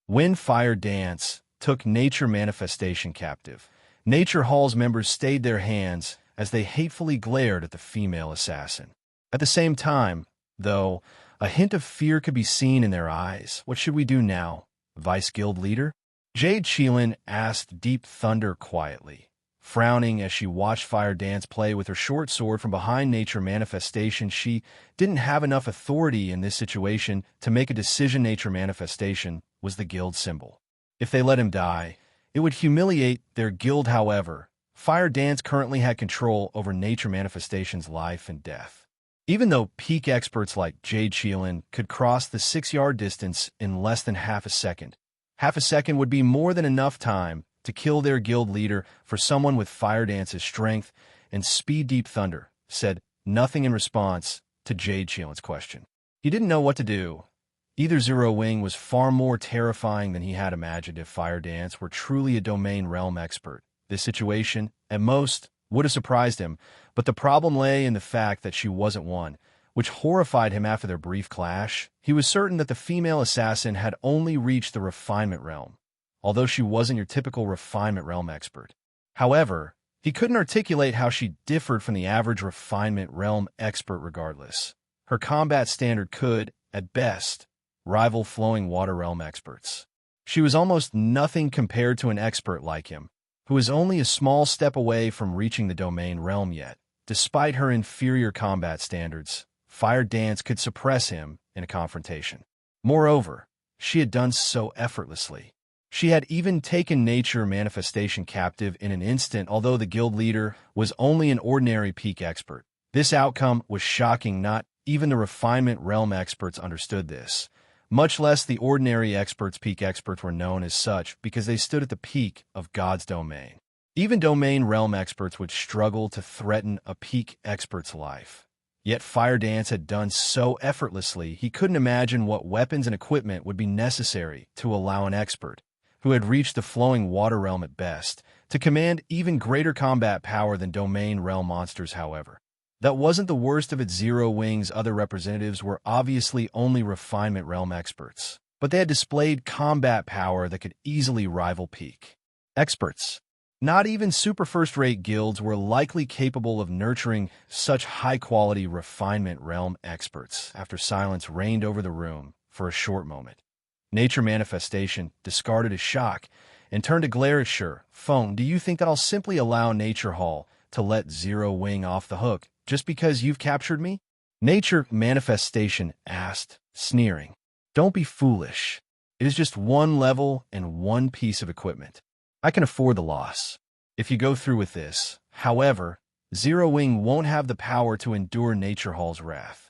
When Fire Dance took Nature Manifestation captive, Nature Hall's members stayed their hands as they hatefully glared at the female assassin. At the same time, though, a hint of fear could be seen in their eyes. What should we do now, Vice Guild Leader? Jade Sheelan asked Deep Thunder quietly, frowning as she watched Fire Dance play with her short sword from behind Nature Manifestation. She didn't have enough authority in this situation to make a decision. Nature Manifestation was the guild symbol. If they let him die, it would humiliate their guild. However, Fire Dance currently had control over Nature Manifestation's life and death. Even though peak experts like Jade Sheelan could cross the 6-yard distance in less than half a second would be more than enough time to kill their guild leader. For someone with Fire Dance's strength and speed, Deep Thunder said nothing in response to Jade Sheelan's question. He didn't know what to do. Either Zero Wing was far more terrifying than he had imagined. If Fire Dance were truly a Domain Realm expert, this situation, at most, would have surprised him, but the problem lay in the fact that she wasn't one, which horrified him. After their brief clash, he was certain that the female assassin had only reached the Refinement Realm, although she wasn't your typical Refinement Realm expert. However, he couldn't articulate how she differed from the average Refinement Realm expert. Regardless, her combat standard could, at best, rival Flowing Water Realm experts. She was almost nothing compared to an expert like him, who was only a small step away from reaching the domain realm yet. Despite her inferior combat standards, Fire Dance could suppress him in a confrontation. Moreover, she had done so effortlessly. She had even taken Nature Manifestation captive in an instant, although the guild leader was only an ordinary peak expert. This outcome was shocking. Not even the refinement realm experts understood this, much less the ordinary experts. Peak experts were known as such because they stood at the peak of God's domain. Even domain realm experts would struggle to threaten a peak expert's life. Yet Fire Dance had done so effortlessly, he couldn't imagine what weapons and equipment would be necessary to allow an expert, who had reached the flowing water realm at best, to command even greater combat power than domain realm monsters. However, that wasn't the worst of it. Zero Wing's other representatives were obviously only refinement realm experts, but they had displayed combat power that could easily rival peak experts. Not even super first-rate guilds were likely capable of nurturing such high-quality refinement realm experts. After silence reigned over the room for a short moment, Nature Manifestation discarded his shock and turned to glare at Sure Phone. Do you think that I'll simply allow Nature Hall to let Zero Wing off the hook just because you've captured me? Nature Manifestation asked, sneering. Don't be foolish. It is just one level and one piece of equipment. I can afford the loss if you go through with this. However, Zero Wing won't have the power to endure Nature Hall's wrath.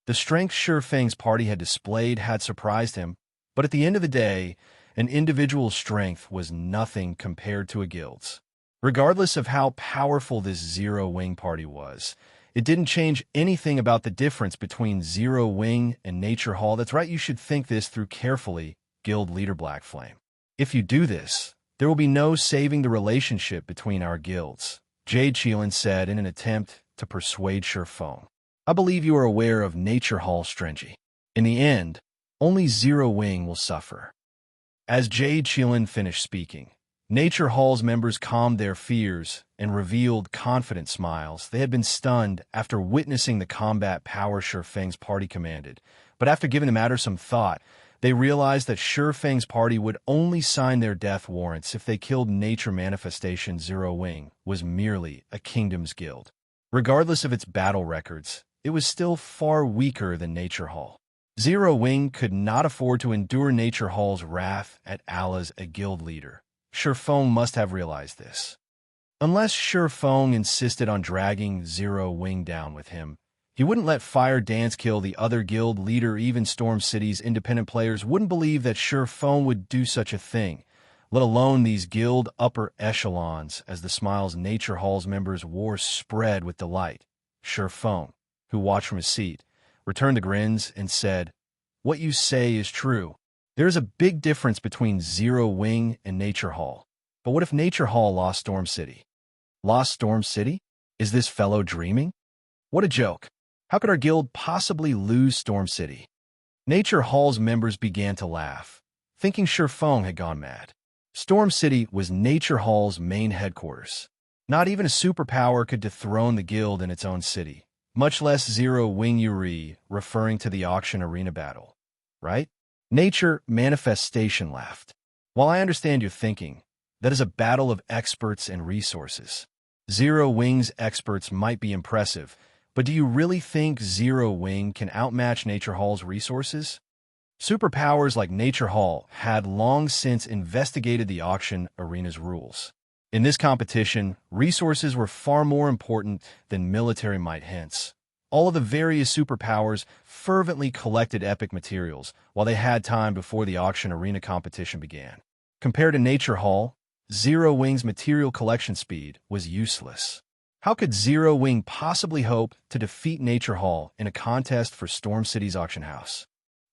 The strength Sure Feng's party had displayed had surprised him, but at the end of the day, an individual's strength was nothing compared to a guild's. Regardless of how powerful this Zero Wing party was, it didn't change anything about the difference between Zero Wing and Nature Hall. That's right, you should think this through carefully, Guild Leader Black Flame. If you do this, there will be no saving the relationship between our guilds, Jade Cheelin said in an attempt to persuade Sure Feng. I believe you are aware of Nature Hall's strategy. In the end, only Zero Wing will suffer. As Jade Cheelin finished speaking, Nature Hall's members calmed their fears and revealed confident smiles. They had been stunned after witnessing the combat power Sure Feng's party commanded, but after giving the matter some thought, they realized that Sure Feng's party would only sign their death warrants if they killed Nature Manifestation. Zero Wing was merely a kingdom's guild. Regardless of its battle records, it was still far weaker than Nature Hall. Zero Wing could not afford to endure Nature Hall's wrath at Allah's a guild leader. Sure Feng must have realized this. Unless Sure Feng insisted on dragging Zero Wing down with him, he wouldn't let Fire Dance kill the other guild leader. Even Storm City's independent players wouldn't believe that Sure Feng would do such a thing, let alone these guild upper echelons. As the smiles Nature Hall's members wore spread with delight, Sure Feng, who watched from his seat, returned the grins and said, "What you say is true. There is a big difference between Zero Wing and Nature Hall. But what if Nature Hall lost Storm City?" Lost Storm City? Is this fellow dreaming? What a joke. How could our guild possibly lose Storm City? Nature Hall's members began to laugh, thinking Sure Feng had gone mad. Storm City was Nature Hall's main headquarters. Not even a superpower could dethrone the guild in its own city, much less Zero Wing Yuri, referring to the auction arena battle. Right? Nature Manifestation laughed. While I understand your thinking, that is a battle of experts and resources. Zero Wing's experts might be impressive, but do you really think Zero Wing can outmatch Nature Hall's resources? Superpowers like Nature Hall had long since investigated the auction arena's rules. In this competition, resources were far more important than military might. Hence, all of the various superpowers fervently collected epic materials while they had time before the auction arena competition began. Compared to Nature Hall, Zero Wing's material collection speed was useless. How could Zero Wing possibly hope to defeat Nature Hall in a contest for Storm City's auction house?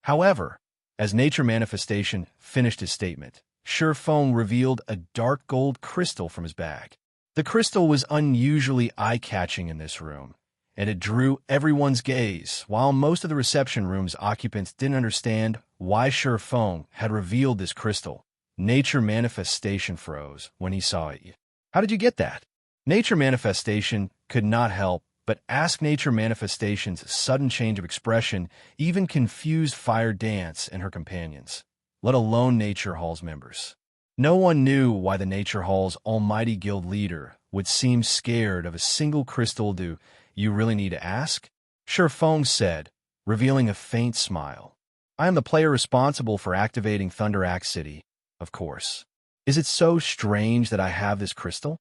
However, as Nature Manifestation finished his statement, Sure Feng revealed a dark gold crystal from his bag. The crystal was unusually eye-catching in this room, and it drew everyone's gaze. While most of the reception room's occupants didn't understand why Sure Feng had revealed this crystal, Nature Manifestation froze when he saw it. How did you get that? Nature Manifestation could not help but ask. Nature Manifestation's sudden change of expression even confused Fire Dance and her companions. let alone Nature Hall's members. No one knew why the Nature Hall's almighty guild leader would seem scared of a single crystal. Do you really need to ask? Feng said, revealing a faint smile. I am the player responsible for activating Thunder Axe City, of course. Is it so strange that I have this crystal?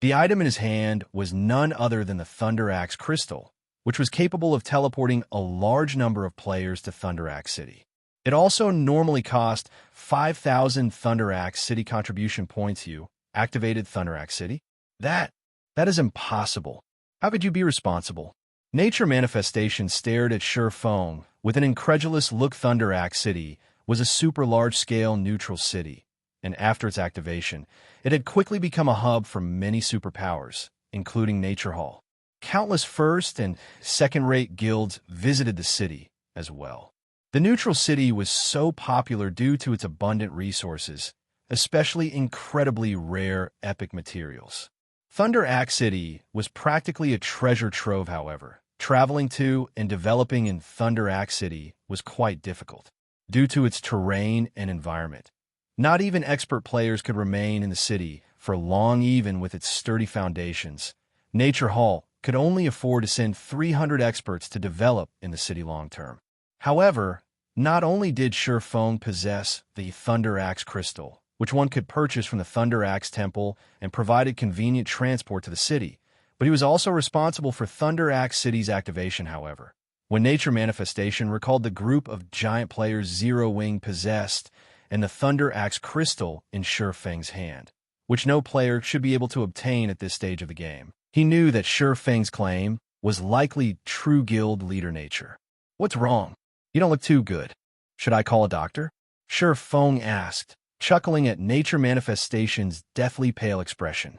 The item in his hand was none other than the Thunder Axe Crystal, which was capable of teleporting a large number of players to Thunder Axe City. It also normally cost 5,000 Thunder Axe City contribution points. You activated Thunder Axe City? That is impossible. How could you be responsible? Nature Manifestation stared at Feng with an incredulous look. Thunder Axe City was a super large-scale neutral city, and after its activation, it had quickly become a hub for many superpowers, including Nature Hall. Countless first- and second-rate guilds visited the city as well. The neutral city was so popular due to its abundant resources, especially incredibly rare epic materials. Thunder Axe City was practically a treasure trove. However, traveling to and developing in Thunder Axe City was quite difficult due to its terrain and environment. Not even expert players could remain in the city for long. Even with its sturdy foundations, Nature Hall could only afford to send 300 experts to develop in the city long term. However, not only did Feng possess the Thunder Axe Crystal, which one could purchase from the Thunder Axe Temple and provided convenient transport to the city, but he was also responsible for Thunder Axe City's activation. However, when Nature Manifestation recalled the group of giant players Zero Wing possessed and the Thunder Axe Crystal in Feng's hand, which no player should be able to obtain at this stage of the game, he knew that Feng's claim was likely true guild leader nature. What's wrong? You don't look too good. Should I call a doctor? Feng asked, chuckling at Nature Manifestation's deathly pale expression.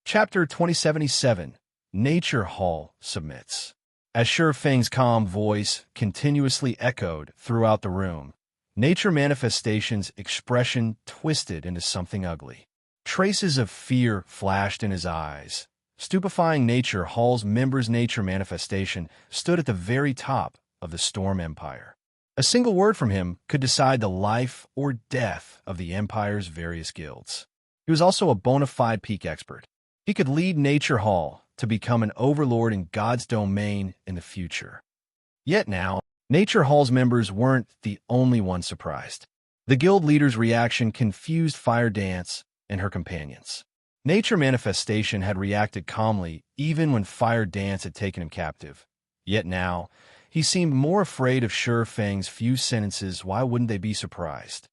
Chapter 2077, Nature Hall submits. As Feng's calm voice continuously echoed throughout the room, Nature Manifestation's expression twisted into something ugly. Traces of fear flashed in his eyes. Stupefying Nature Hall's members. Nature Manifestation stood at the very top of the Storm Empire. A single word from him could decide the life or death of the Empire's various guilds. He was also a bona fide peak expert. He could lead Nature Hall to become an overlord in God's domain in the future. Yet now, Nature Hall's members weren't the only ones surprised. The guild leader's reaction confused Fire Dance and her companions. Nature Manifestation had reacted calmly even when Fire Dance had taken him captive. Yet now, he seemed more afraid of Feng's few sentences. Why wouldn't they be surprised?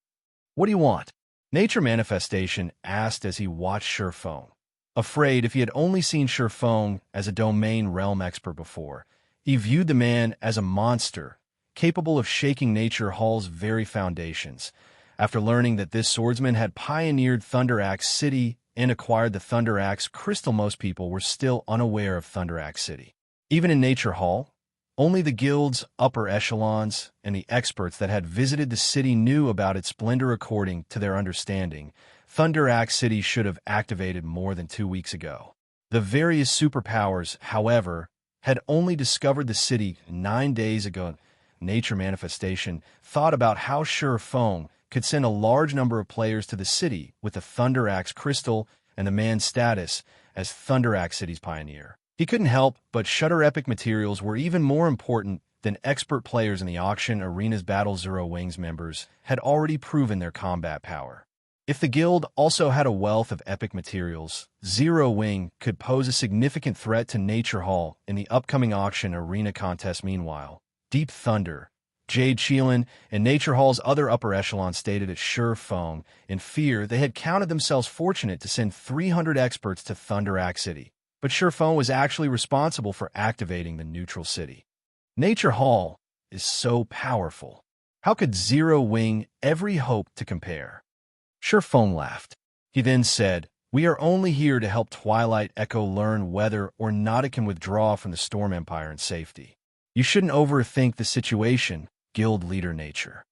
What do you want? Nature Manifestation asked as he watched Feng. Afraid if he had only seen Feng as a domain realm expert before, he viewed the man as a monster, capable of shaking Nature Hall's very foundations. After learning that this swordsman had pioneered Thunder Axe City and acquired the Thunder Axe Crystal, most people were still unaware of Thunder Axe City. Even in Nature Hall, only the guild's upper echelons and the experts that had visited the city knew about its splendor. According to their understanding, Thunder Axe City should have activated more than 2 weeks ago. The various superpowers, however, had only discovered the city 9 days ago. Nature Manifestation thought about how Feng could send a large number of players to the city with the Thunder Axe Crystal and the man's status as Thunder Axe City's pioneer. He couldn't help but shudder. Epic materials were even more important than expert players in the auction arenas. Battle Zero Wing's members had already proven their combat power. If the guild also had a wealth of epic materials, Zero Wing could pose a significant threat to Nature Hall in the upcoming auction arena contest. Meanwhile, Deep Thunder, Jade Cheelin, and Nature Hall's other upper echelon stated at Feng in fear. They had counted themselves fortunate to send 300 experts to Thunder Axe City, but Feng was actually responsible for activating the neutral city. Nature Hall is so powerful. How could Zero Wing ever hope to compare? Feng laughed. He then said, "We are only here to help Twilight Echo learn whether or not it can withdraw from the Storm Empire in safety. You shouldn't overthink the situation, guild leader Nature."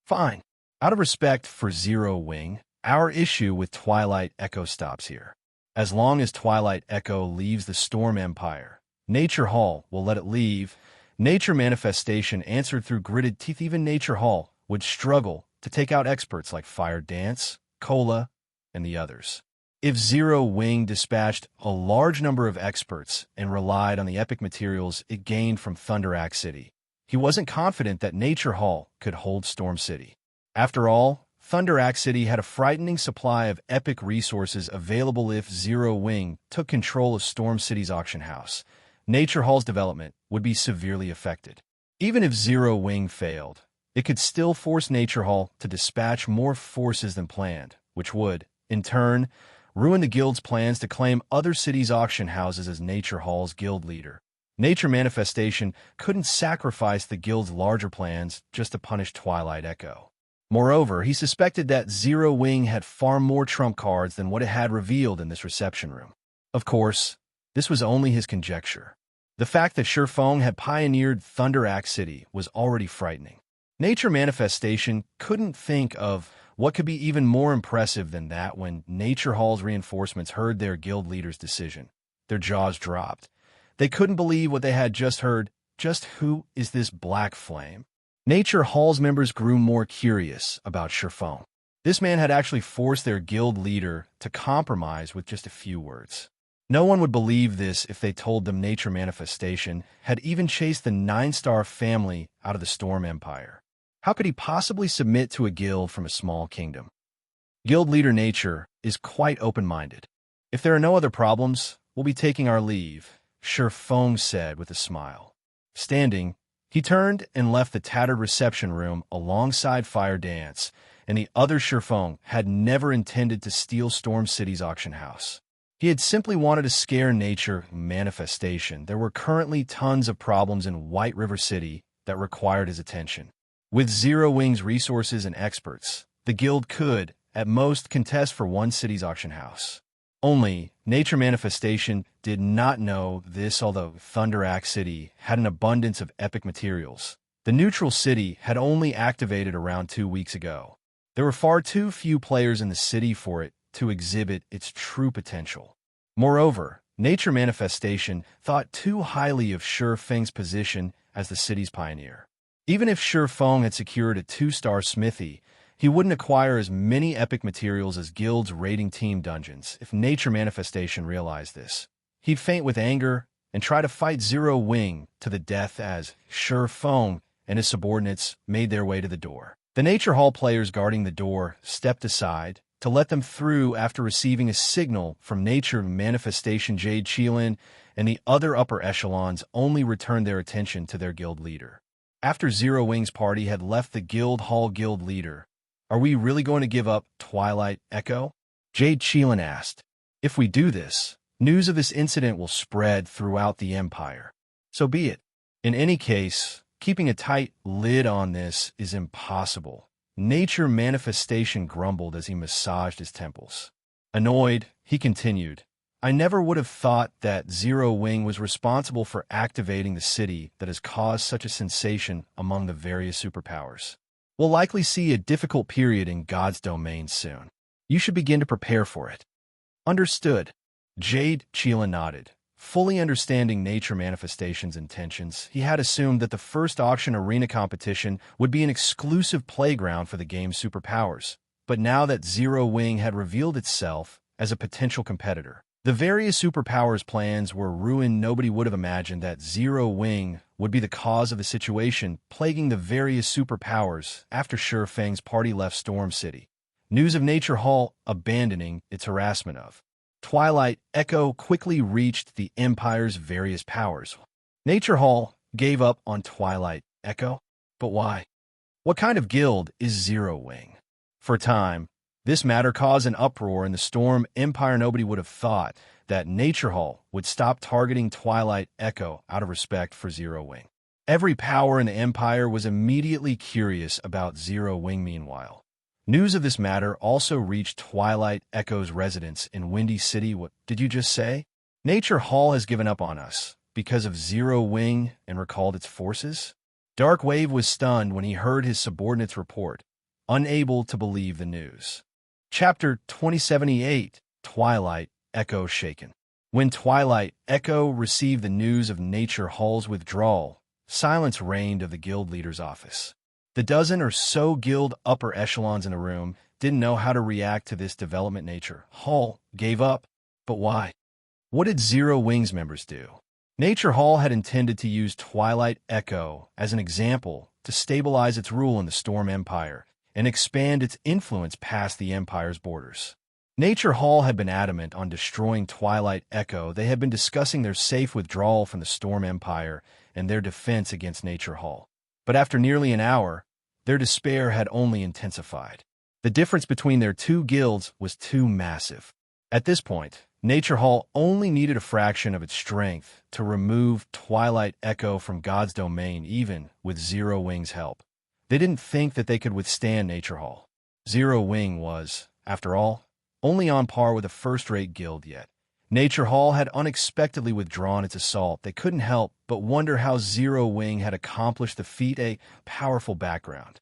Fine. Out of respect for Zero Wing, our issue with Twilight Echo stops here. As long as Twilight Echo leaves the Storm Empire, Nature Hall will let it leave. Nature Manifestation answered through gritted teeth. Even Nature Hall would struggle to take out experts like Fire Dance, Cola, and the others. If Zero Wing dispatched a large number of experts and relied on the epic materials it gained from Thunderack City, he wasn't confident that Nature Hall could hold Storm City. After all, Thunderack City had a frightening supply of epic resources available. If Zero Wing took control of Storm City's auction house, Nature Hall's development would be severely affected. Even if Zero Wing failed, it could still force Nature Hall to dispatch more forces than planned, which would, in turn, ruin the guild's plans to claim other cities' auction houses as Nature Hall's guild leader. Nature Manifestation couldn't sacrifice the guild's larger plans just to punish Twilight Echo. Moreover, he suspected that Zero Wing had far more trump cards than what it had revealed in this reception room. Of course, this was only his conjecture. The fact that Shurfeng had pioneered Thunderack City was already frightening. Nature Manifestation couldn't think of what could be even more impressive than that when Nature Hall's reinforcements heard their guild leader's decision. Their jaws dropped. They couldn't believe what they had just heard. Just who is this Black Flame? Nature Hall's members grew more curious about Shurfeng. This man had actually forced their guild leader to compromise with just a few words. No one would believe this if they told them Nature Manifestation had even chased the 9-star family out of the Storm Empire. How could he possibly submit to a guild from a small kingdom? Guild leader Nature is quite open-minded. If there are no other problems, we'll be taking our leave, Shurfeng said with a smile. Standing, he turned and left the tattered reception room alongside Fire Dance, and the other Shurfeng had never intended to steal Storm City's auction house. He had simply wanted to scare Nature Manifestation. There were currently tons of problems in White River City that required his attention. With Zero Wing's resources and experts, the guild could, at most, contest for one city's auction house. Only, Nature Manifestation did not know this. Although Thunderack City had an abundance of epic materials, the neutral city had only activated around 2 weeks ago. There were far too few players in the city for it to exhibit its true potential. Moreover, Nature Manifestation thought too highly of Shurfeng's position as the city's pioneer. Even if Shurfeng had secured a 2-star smithy, he wouldn't acquire as many epic materials as guild's raiding team dungeons. If Nature Manifestation realized this, he'd faint with anger and try to fight Zero Wing to the death as Shurfeng and his subordinates made their way to the door. The Nature Hall players guarding the door stepped aside to let them through after receiving a signal from Nature Manifestation. Jade Qilin and the other upper echelons only returned their attention to their guild leader. After Zero Wing's party had left the guild hall guild leader, "Are we really going to give up Twilight Echo?" Jade Qilin asked. "If we do this, news of this incident will spread throughout the Empire. So be it. In any case, keeping a tight lid on this is impossible." Nature Manifestation grumbled as he massaged his temples. Annoyed, he continued, "I never would have thought that Zero Wing was responsible for activating the city that has caused such a sensation among the various superpowers. We'll likely see a difficult period in God's domain soon. You should begin to prepare for it." "Understood." Jade Qilin nodded. Fully understanding Nature Manifestation's intentions, he had assumed that the first auction arena competition would be an exclusive playground for the game's superpowers. But now that Zero Wing had revealed itself as a potential competitor, the various superpowers' plans were ruined. Nobody would have imagined that Zero Wing would be the cause of the situation plaguing the various superpowers after Shurfeng's party left Storm City. News of Nature Hall abandoning its harassment of Twilight Echo quickly reached the Empire's various powers. Nature Hall gave up on Twilight Echo? But why? What kind of guild is Zero Wing? For a time, this matter caused an uproar in the Storm Empire. Nobody would have thought that Nature Hall would stop targeting Twilight Echo out of respect for Zero Wing. Every power in the Empire was immediately curious about Zero Wing. Meanwhile, news of this matter also reached Twilight Echo's residence in Windy City. "What did you just say?" "Nature Hall has given up on us because of Zero Wing and recalled its forces?" Darkwave was stunned when he heard his subordinates report, unable to believe the news. Chapter 2078, Twilight Echo Shaken. When Twilight Echo received the news of Nature Hall's withdrawal, silence reigned of the guild leader's office. The dozen or so guild upper echelons in the room didn't know how to react to this development. Nature Hall gave up. But why? What did Zero Wings members do? Nature Hall had intended to use Twilight Echo as an example to stabilize its rule in the Storm Empire and expand its influence past the Empire's borders. Nature Hall had been adamant on destroying Twilight Echo. They had been discussing their safe withdrawal from the Storm Empire and their defense against Nature Hall. But after nearly an hour, their despair had only intensified. The difference between their two guilds was too massive. At this point, Nature Hall only needed a fraction of its strength to remove Twilight Echo from God's domain, even with Zero Wing's help. They didn't think that they could withstand Nature Hall. Zero Wing was, after all, only on par with a first-rate guild yet. Nature Hall had unexpectedly withdrawn its assault. They couldn't help but wonder how Zero Wing had accomplished the feat. A powerful background.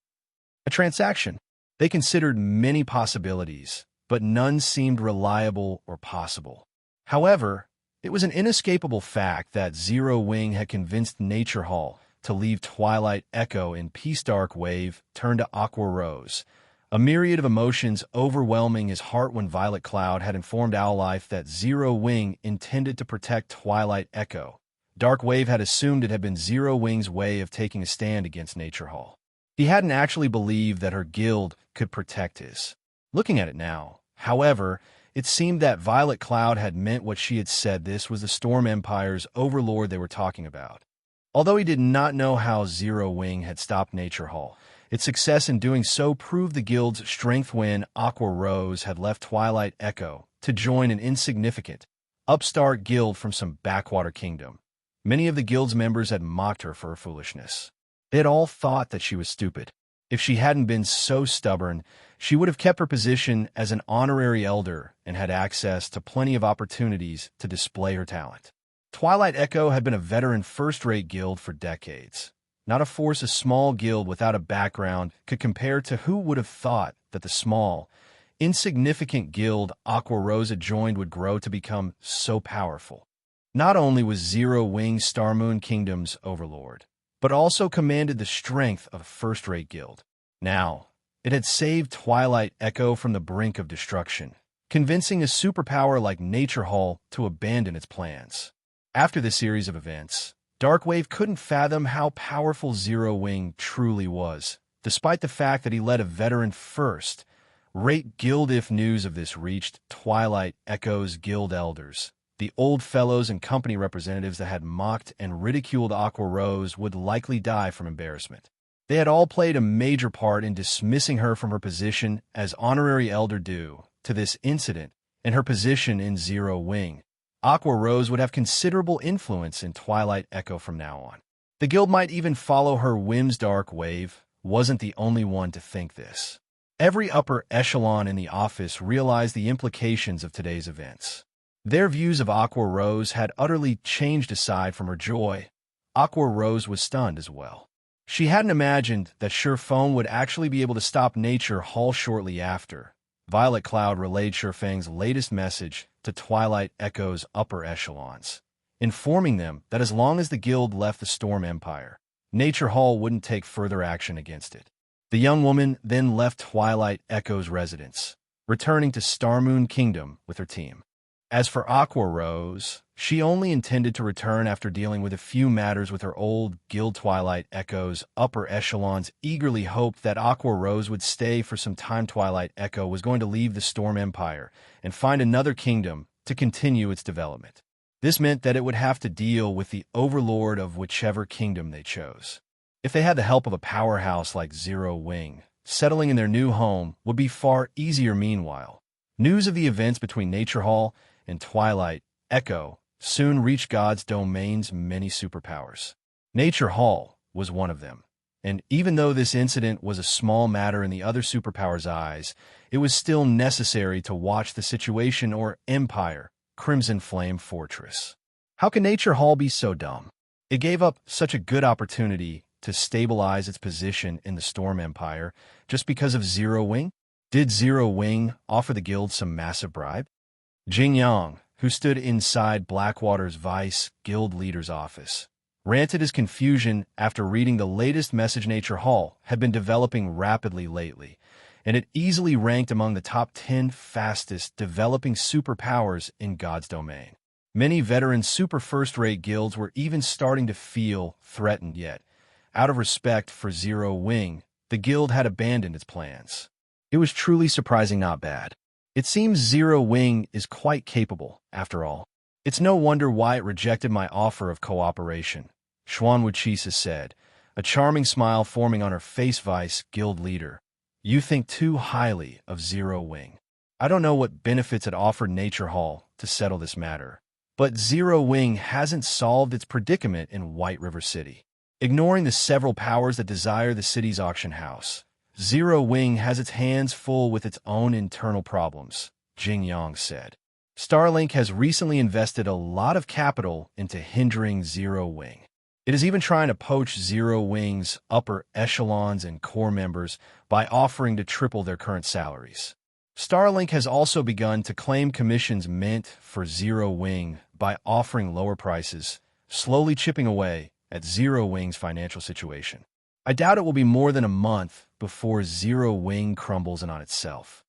A transaction. They considered many possibilities, but none seemed reliable or possible. However, it was an inescapable fact that Zero Wing had convinced Nature Hall to leave Twilight Echo in peace. Dark Wave turned to Aqua Rose, a myriad of emotions overwhelming his heart when Violet Cloud had informed Owllife that Zero Wing intended to protect Twilight Echo. Dark Wave had assumed it had been Zero Wing's way of taking a stand against Nature Hall. He hadn't actually believed that her guild could protect his. Looking at it now, however, it seemed that Violet Cloud had meant what she had said. This was the Storm Empire's overlord they were talking about. Although he did not know how Zero Wing had stopped Nature Hall, its success in doing so proved the guild's strength when Aqua Rose had left Twilight Echo to join an insignificant, upstart guild from some backwater kingdom. Many of the guild's members had mocked her for her foolishness. They had all thought that she was stupid. If she hadn't been so stubborn, she would have kept her position as an honorary elder and had access to plenty of opportunities to display her talent. Twilight Echo had been a veteran first-rate guild for decades. Not a force a small guild without a background could compare to. Who would have thought that the small, insignificant guild Aqua Rose had joined would grow to become so powerful? Not only was Zero Wing Starmoon Kingdom's overlord, but also commanded the strength of a first-rate guild. Now, it had saved Twilight Echo from the brink of destruction, convincing a superpower like Nature Hall to abandon its plans. After this series of events, Darkwave couldn't fathom how powerful Zero Wing truly was, despite the fact that he led a veteran first-rate guild. If news of this reached Twilight Echo's guild elders, the old fellows and company representatives that had mocked and ridiculed Aqua Rose would likely die from embarrassment. They had all played a major part in dismissing her from her position as honorary elder due to this incident and her position in Zero Wing. Aqua Rose would have considerable influence in Twilight Echo from now on. The guild might even follow her whims. Dark Wave wasn't the only one to think this. Every upper echelon in the office realized the implications of today's events. Their views of Aqua Rose had utterly changed. Aside from her joy, Aqua Rose was stunned as well. She hadn't imagined that Sherfone would actually be able to stop Nature Hall. Shortly after, Violet Cloud relayed Sherfang's latest message to Twilight Echo's upper echelons, informing them that as long as the guild left the Storm Empire, Nature Hall wouldn't take further action against it. The young woman then left Twilight Echo's residence, returning to Starmoon Kingdom with her team. As for Aqua Rose, she only intended to return after dealing with a few matters with her old guild. Twilight Echo's upper echelons eagerly hoped that Aqua Rose would stay for some time. Twilight Echo was going to leave the Storm Empire and find another kingdom to continue its development. This meant that it would have to deal with the overlord of whichever kingdom they chose. If they had the help of a powerhouse like Zero Wing, settling in their new home would be far easier. Meanwhile, news of the events between Nature Hall and Twilight Echo soon reached God's domain's many superpowers. Nature Hall was one of them, and even though this incident was a small matter in the other superpowers' eyes, it was still necessary to watch the situation. Or Empire, Crimson Flame Fortress. How can Nature Hall be so dumb? It gave up such a good opportunity to stabilize its position in the Storm Empire just because of Zero Wing? Did Zero Wing offer the guild some massive bribe? Jing Yang, who stood inside Blackwater's vice guild leader's office, ranted his confusion after reading the latest message. Nature Hall had been developing rapidly lately, and it easily ranked among the top 10 fastest developing superpowers in God's domain. Many veteran super first-rate guilds were even starting to feel threatened, yet, out of respect for Zero Wing, the guild had abandoned its plans. It was truly surprising, not bad. It seems Zero Wing is quite capable, after all. It's no wonder why it rejected my offer of cooperation, Xuanwuchisa said, a charming smile forming on her face. Vice guild leader, you think too highly of Zero Wing. I don't know what benefits it offered Nature Hall to settle this matter, but Zero Wing hasn't solved its predicament in White River City. Ignoring the several powers that desire the city's auction house, Zero Wing has its hands full with its own internal problems, Jing Yang said. Starlink has recently invested a lot of capital into hindering Zero Wing. It is even trying to poach Zero Wing's upper echelons and core members by offering to triple their current salaries. Starlink has also begun to claim commissions meant for Zero Wing by offering lower prices, slowly chipping away at Zero Wing's financial situation. I doubt it will be more than a month before Zero Wing crumbles in on itself.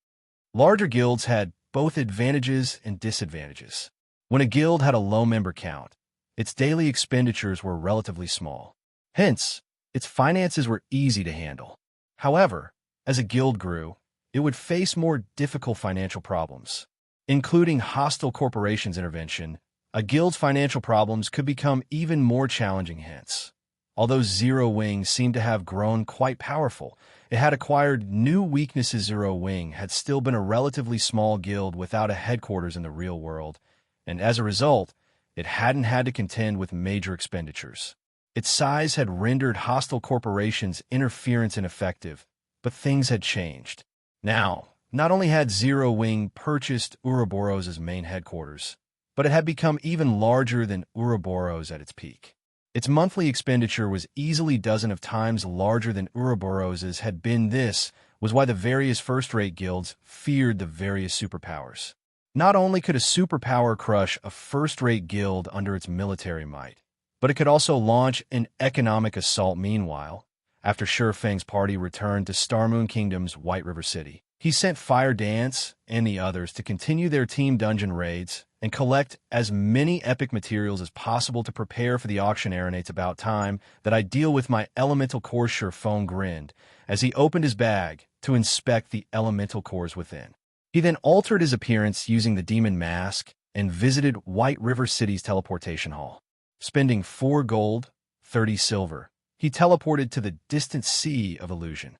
Larger guilds had both advantages and disadvantages. When a guild had a low member count, its daily expenditures were relatively small. Hence, its finances were easy to handle. However, as a guild grew, it would face more difficult financial problems, including hostile corporations' intervention. A guild's financial problems could become even more challenging. Hence, although Zero Wing seemed to have grown quite powerful, it had acquired new weaknesses. Zero Wing had still been a relatively small guild without a headquarters in the real world, and as a result, it hadn't had to contend with major expenditures. Its size had rendered hostile corporations' interference ineffective, but things had changed. Now, not only had Zero Wing purchased Ouroboros' main headquarters, but it had become even larger than Ouroboros at its peak. Its monthly expenditure was easily dozen of times larger than Ouroboros' had been. This was why the various first-rate guilds feared the various superpowers. Not only could a superpower crush a first-rate guild under its military might, but it could also launch an economic assault. Meanwhile, after Shurfeng's party returned to Starmoon Kingdom's White River City, he sent Fire Dance and the others to continue their team dungeon raids and collect as many epic materials as possible to prepare for the auction era. It's about time that I deal with my elemental core. Shurfeng grinned as he opened his bag to inspect the elemental cores within. He then altered his appearance using the demon mask and visited White River City's teleportation hall. Spending 4 gold, 30 silver, he teleported to the distant Sea of Illusion.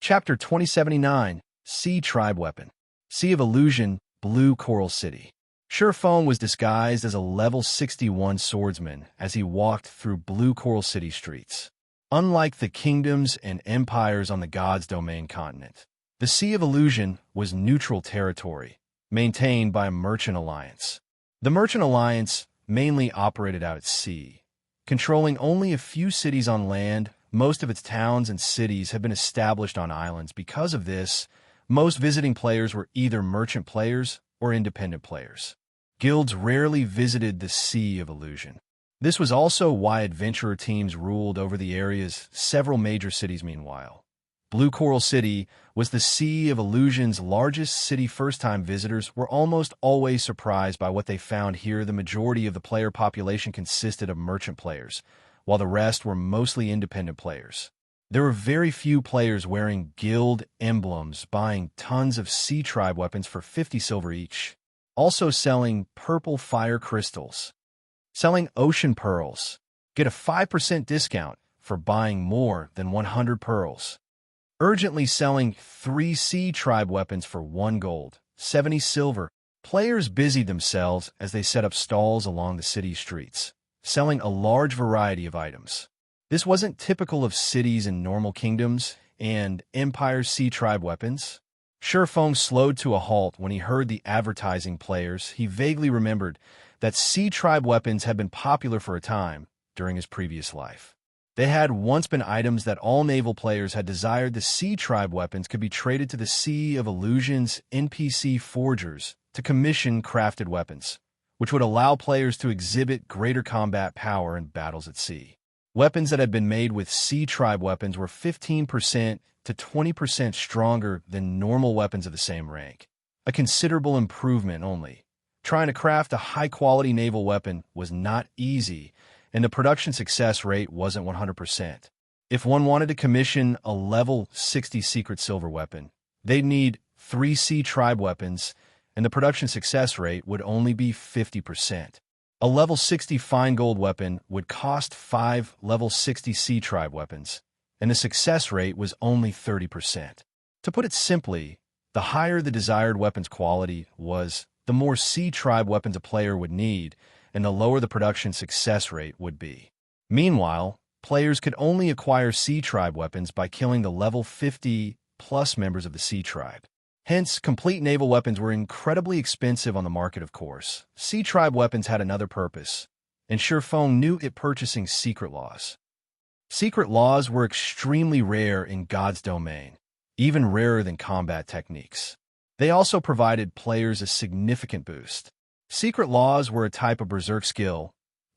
Chapter 2079, Sea Tribe Weapon. Sea of Illusion, Blue Coral City. Shurfeng was disguised as a level 61 swordsman as he walked through Blue Coral City streets. Unlike the kingdoms and empires on the God's Domain continent, the Sea of Illusion was neutral territory, maintained by a merchant alliance. The merchant alliance mainly operated out at sea, controlling only a few cities on land. Most of its towns and cities have been established on islands. Because of this, most visiting players were either merchant players or independent players. Guilds rarely visited the Sea of Illusion. This was also why adventurer teams ruled over the area's several major cities. Meanwhile, Blue Coral City was the Sea of Illusion's largest city. First-time visitors were almost always surprised by what they found here. The majority of the player population consisted of merchant players, while the rest were mostly independent players. There were very few players wearing guild emblems, buying tons of Sea Tribe weapons for 50 silver each, also selling purple fire crystals, selling ocean pearls. Get a 5% discount for buying more than 100 pearls. Urgently selling 3 Sea Tribe weapons for 1 gold, 70 silver. Players busied themselves as they set up stalls along the city streets, selling a large variety of items. This wasn't typical of cities and normal kingdoms and Empire's Sea Tribe weapons. Shurfeng slowed to a halt when he heard the advertising players. He vaguely remembered that Sea Tribe weapons had been popular for a time during his previous life. They had once been items that all naval players had desired. The Sea Tribe weapons could be traded to the Sea of Illusion's NPC forgers to commission crafted weapons, which would allow players to exhibit greater combat power in battles at sea. Weapons that had been made with Sea Tribe weapons were 15% to 20% stronger than normal weapons of the same rank. A considerable improvement only. Trying to craft a high-quality naval weapon was not easy, and the production success rate wasn't 100%. If one wanted to commission a level 60 secret silver weapon, they'd need 3 Sea Tribe weapons, and the production success rate would only be 50%. A level 60 fine gold weapon would cost 5 level 60 Sea Tribe weapons, and the success rate was only 30%. To put it simply, the higher the desired weapon's quality was, the more Sea Tribe weapons a player would need, and the lower the production success rate would be. Meanwhile, players could only acquire Sea Tribe weapons by killing the level 50-plus members of the Sea Tribe. Hence, complete naval weapons were incredibly expensive on the market, of course. Sea Tribe weapons had another purpose, and Shurfeng knew it: purchasing secret laws. Secret laws were extremely rare in God's domain, even rarer than combat techniques. They also provided players a significant boost. Secret laws were a type of berserk skill,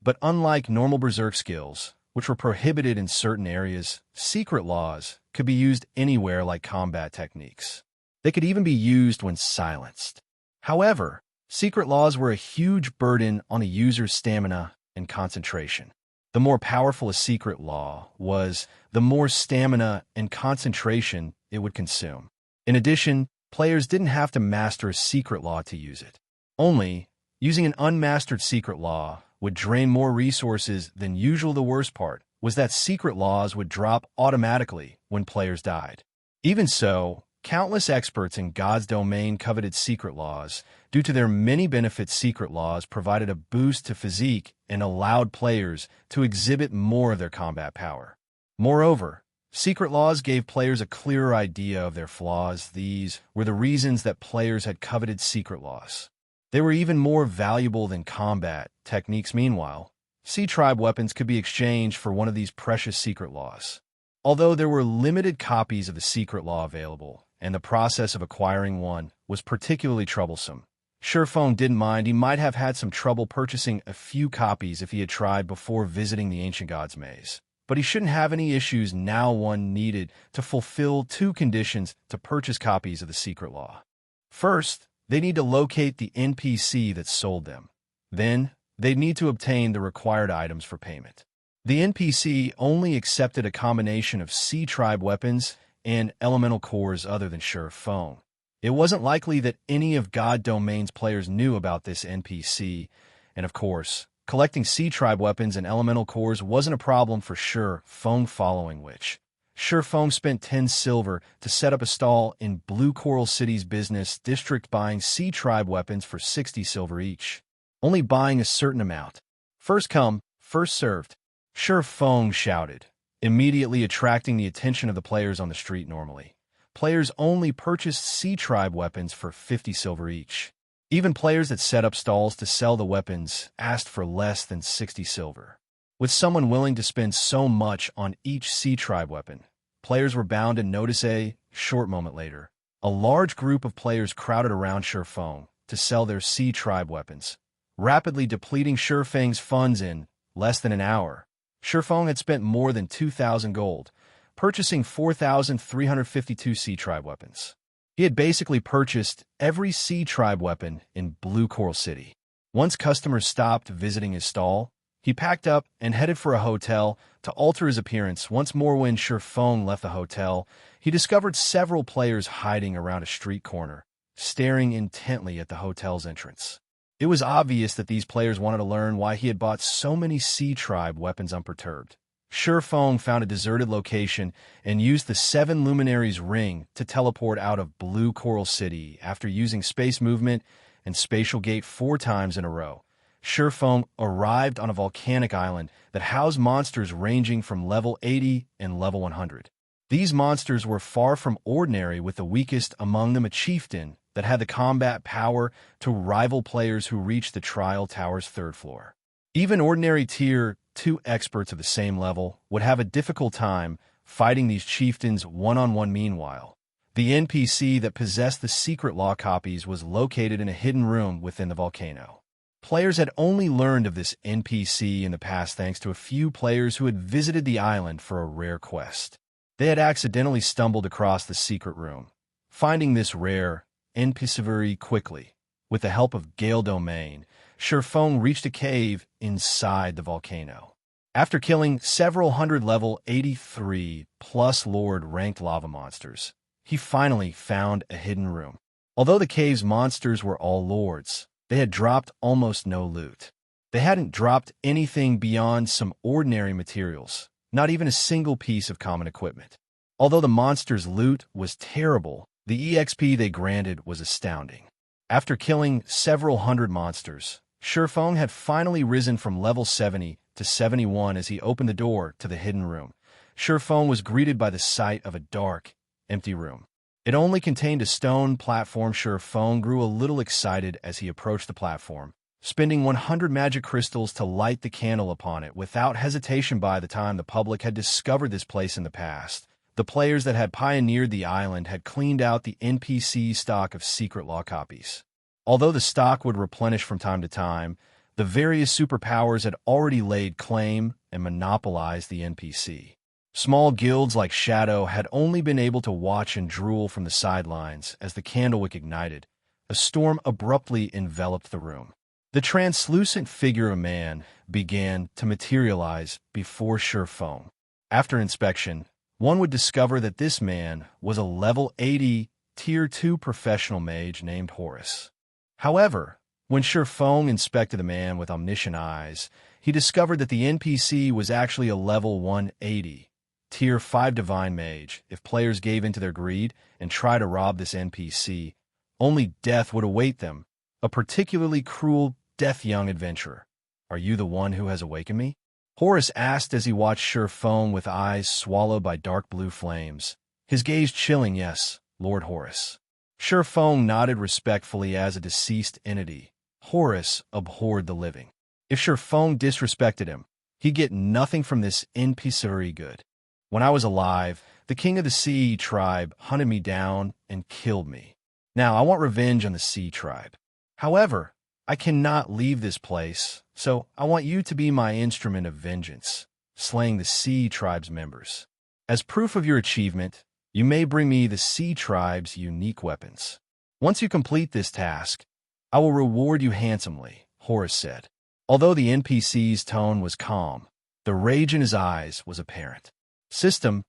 but unlike normal berserk skills, which were prohibited in certain areas, secret laws could be used anywhere like combat techniques. They could even be used when silenced. However, secret laws were a huge burden on a user's stamina and concentration. The more powerful a secret law was, the more stamina and concentration it would consume. In addition, players didn't have to master a secret law to use it. Only, using an unmastered secret law would drain more resources than usual. The worst part was that secret laws would drop automatically when players died. Even so, countless experts in God's domain coveted secret laws. Due to their many benefits, secret laws provided a boost to physique and allowed players to exhibit more of their combat power. Moreover, secret laws gave players a clearer idea of their flaws. These were the reasons that players had coveted secret laws. They were even more valuable than combat techniques. Meanwhile, Sea Tribe weapons could be exchanged for one of these precious secret laws. Although there were limited copies of the secret law available, and the process of acquiring one was particularly troublesome, Shurfeng didn't mind. He might have had some trouble purchasing a few copies if he had tried before visiting the Ancient God's Maze. But he shouldn't have any issues now. One needed to fulfill 2 conditions to purchase copies of the secret law. First, they need to locate the NPC that sold them. Then, they need to obtain the required items for payment. The NPC only accepted a combination of Sea Tribe weapons and elemental cores other than Shurfeng. It wasn't likely that any of God Domain's players knew about this NPC, and of course, collecting Sea Tribe weapons and elemental cores wasn't a problem for Shurfeng, following which Shurfeng spent 10 silver to set up a stall in Blue Coral City's business district, buying Sea Tribe weapons for 60 silver each, only buying a certain amount. First come, first served, Shurfeng shouted, immediately attracting the attention of the players on the street. Normally, players only purchased Sea Tribe weapons for 50 silver each. Even players that set up stalls to sell the weapons asked for less than 60 silver. With someone willing to spend so much on each Sea Tribe weapon, players were bound to notice. A short moment later, a large group of players crowded around Shurfeng to sell their Sea Tribe weapons, rapidly depleting Shurfeng's funds. In less than an hour, Shurfeng had spent more than 2,000 gold, purchasing 4,352 Sea Tribe weapons. He had basically purchased every Sea Tribe weapon in Blue Coral City. Once customers stopped visiting his stall, he packed up and headed for a hotel to alter his appearance once more. When Shurfeng left the hotel, he discovered several players hiding around a street corner, staring intently at the hotel's entrance. It was obvious that these players wanted to learn why he had bought so many Sea Tribe weapons unperturbed. Shurfeng found a deserted location and used the 7 Luminaries ring to teleport out of Blue Coral City. After using space movement and spatial gate 4 times in a row, Shurfeng arrived on a volcanic island that housed monsters ranging from level 80 and level 100. These monsters were far from ordinary, with the weakest among them a chieftain that had the combat power to rival players who reached the Trial Tower's 3rd floor. Even ordinary Tier 2 experts of the same level would have a difficult time fighting these chieftains one-on-one. Meanwhile, the NPC that possessed the secret law copies was located in a hidden room within the volcano. Players had only learned of this NPC in the past thanks to a few players who had visited the island for a rare quest. They had accidentally stumbled across the secret room. Finding this rare NPC very quickly, with the help of Gale Domain, Sherfong reached a cave inside the volcano. After killing several hundred level 83 plus Lord ranked lava monsters, he finally found a hidden room. Although the cave's monsters were all lords, they had dropped almost no loot. They hadn't dropped anything beyond some ordinary materials, not even a single piece of common equipment. Although the monsters' loot was terrible, the EXP they granted was astounding. After killing several hundred monsters, Sherfong had finally risen from level 70 to 71 as he opened the door to the hidden room. Sherfong was greeted by the sight of a dark, empty room. It only contained a stone platform. Sherfong grew a little excited as he approached the platform, spending 100 magic crystals to light the candle upon it without hesitation. By the time the public had discovered this place in the past, the players that had pioneered the island had cleaned out the NPC stock of secret law copies. Although the stock would replenish from time to time, the various superpowers had already laid claim and monopolized the NPC. Small guilds like Shadow had only been able to watch and drool from the sidelines as the candlewick ignited. A storm abruptly enveloped the room. The translucent figure of a man began to materialize before Sherfong. After inspection, one would discover that this man was a level 80 Tier 2 professional mage named Horus. However, when Sherfong inspected the man with omniscient eyes, he discovered that the NPC was actually a level 180 Tier 5 divine mage. If players gave in to their greed and tried to rob this NPC, only death would await them, a particularly cruel death. Young adventurer, are you the one who has awakened me? Horus asked as he watched Sherfong with eyes swallowed by dark blue flames, his gaze chilling. Yes, Lord Horus. Sherfong nodded respectfully. As a deceased entity, Horus abhorred the living. If Sherfong disrespected him, he'd get nothing from this NPC good. When I was alive, the king of the sea tribe hunted me down and killed me. Now I want revenge on the sea tribe. However, I cannot leave this place, so I want you to be my instrument of vengeance, slaying the sea tribe's members. As proof of your achievement, you may bring me the sea tribe's unique weapons. Once you complete this task, I will reward you handsomely, Horus said. Although the NPC's tone was calm, the rage in his eyes was apparent. System,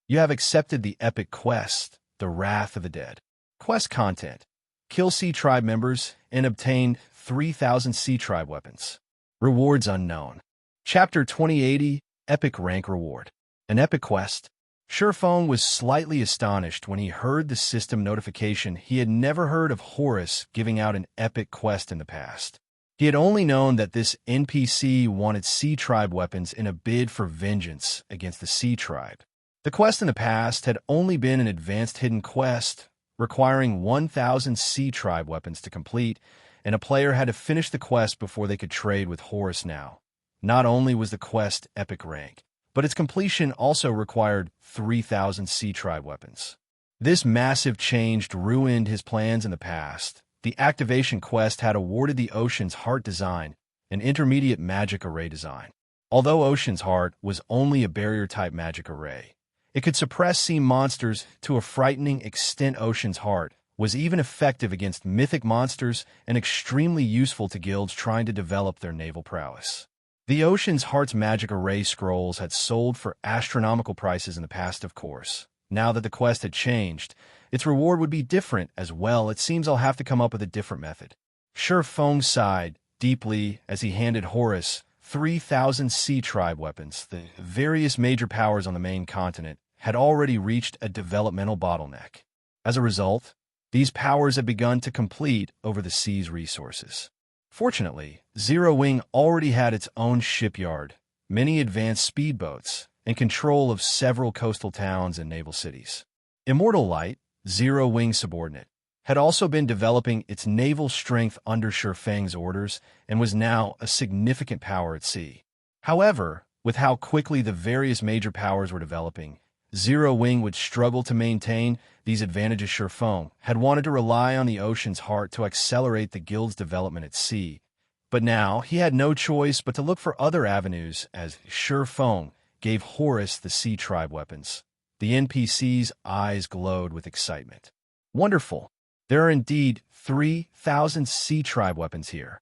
you have accepted the epic quest, The Wrath of the Dead. Quest content: kill sea tribe members and obtain 3,000 sea tribe weapons. Rewards unknown. Chapter 2080, Epic Rank Reward. An epic quest. Sherfong was slightly astonished when he heard the system notification. He had never heard of Horus giving out an epic quest in the past. He had only known that this NPC wanted sea tribe weapons in a bid for vengeance against the sea tribe. The quest in the past had only been an advanced hidden quest requiring 1,000 sea tribe weapons to complete, and a player had to finish the quest before they could trade with Horus. Now, not only was the quest epic rank, but its completion also required 3,000 sea tribe weapons. This massive change ruined his plans in the past. The activation quest had awarded the Ocean's Heart design an intermediate magic array design. Although Ocean's Heart was only a barrier-type magic array, it could suppress sea monsters to a frightening extent. Ocean's Heart was even effective against mythic monsters and extremely useful to guilds trying to develop their naval prowess. The Ocean's Heart's magic array scrolls had sold for astronomical prices in the past, of course. Now that the quest had changed, its reward would be different as well. It seems I'll have to come up with a different method. Sherfong sighed deeply as he handed Horus 3,000 sea tribe weapons. The various major powers on the main continent had already reached a developmental bottleneck. As a result, these powers had begun to compete over the sea's resources. Fortunately, Zero Wing already had its own shipyard, many advanced speedboats, and control of several coastal towns and naval cities. Immortal Light, Zero Wing's subordinate, had also been developing its naval strength under Sherfang's orders and was now a significant power at sea. However, with how quickly the various major powers were developing, Zero Wing would struggle to maintain these advantages. Sherfang had wanted to rely on the Ocean's Heart to accelerate the guild's development at sea, But now he had no choice but to look for other avenues as Shurfeng gave Horus the Sea Tribe weapons. The NPC's eyes glowed with excitement. Wonderful! There are indeed 3,000 Sea Tribe weapons here.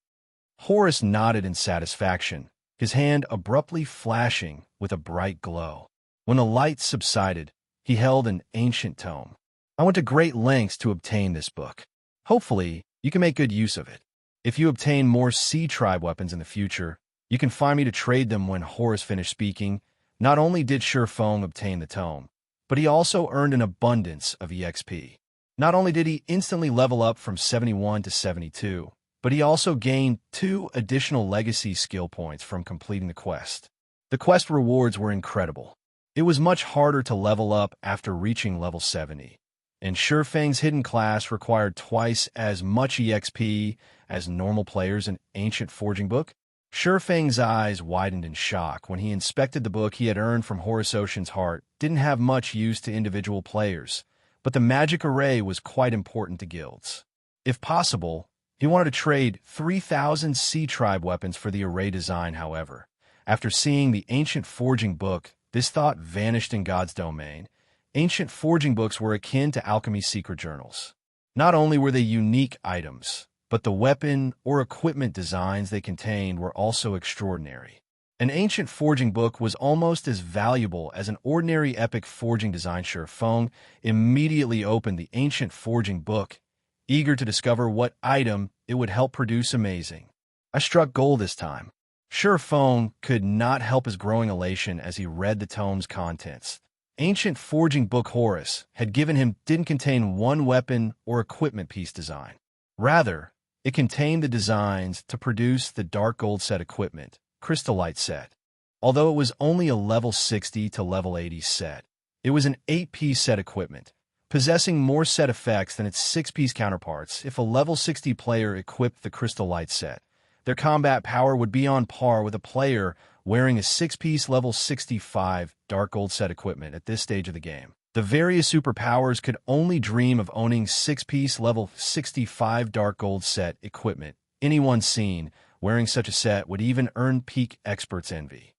Horus nodded in satisfaction, his hand abruptly flashing with a bright glow. When the light subsided, he held an ancient tome. I went to great lengths to obtain this book. Hopefully, you can make good use of it. If you obtain more Sea Tribe weapons in the future, you can find me to trade them. When Horus finished speaking, not only did Shurfeng obtain the tome, but he also earned an abundance of EXP. Not only did he instantly level up from 71 to 72, but he also gained 2 additional legacy skill points from completing the quest. The quest rewards were incredible. It was much harder to level up after reaching level 70, and Shurfeng's hidden class required twice as much EXP as normal players in Ancient Forging Book. Shurfeng's eyes widened in shock when he inspected the book he had earned from Horus Ocean's Heart. Didn't have much use to individual players, but the magic array was quite important to guilds. If possible, he wanted to trade 3,000 Sea Tribe weapons for the array design. However, after seeing the Ancient Forging Book, this thought vanished in God's domain. Ancient Forging Books were akin to alchemy secret journals. Not only were they unique items, but the weapon or equipment designs they contained were also extraordinary. An Ancient Forging Book was almost as valuable as an ordinary epic forging design. Shurfeng immediately opened the Ancient Forging Book, eager to discover what item it would help produce amazing. I struck gold this time. Shurfeng could not help his growing elation as he read the tome's contents. Ancient Forging Book Horus had given him didn't contain one weapon or equipment piece design. Rather, it contained the designs to produce the Dark Gold set equipment, Crystallite set. Although it was only a level 60 to level 80 set, it was an 8-piece set equipment, possessing more set effects than its 6-piece counterparts. If a level 60 player equipped the Crystallite set, their combat power would be on par with a player wearing a 6-piece level 65 Dark Gold set equipment at this stage of the game. The various superpowers could only dream of owning 6-piece level 65 Dark Gold set equipment. Anyone seen wearing such a set would even earn peak experts' envy.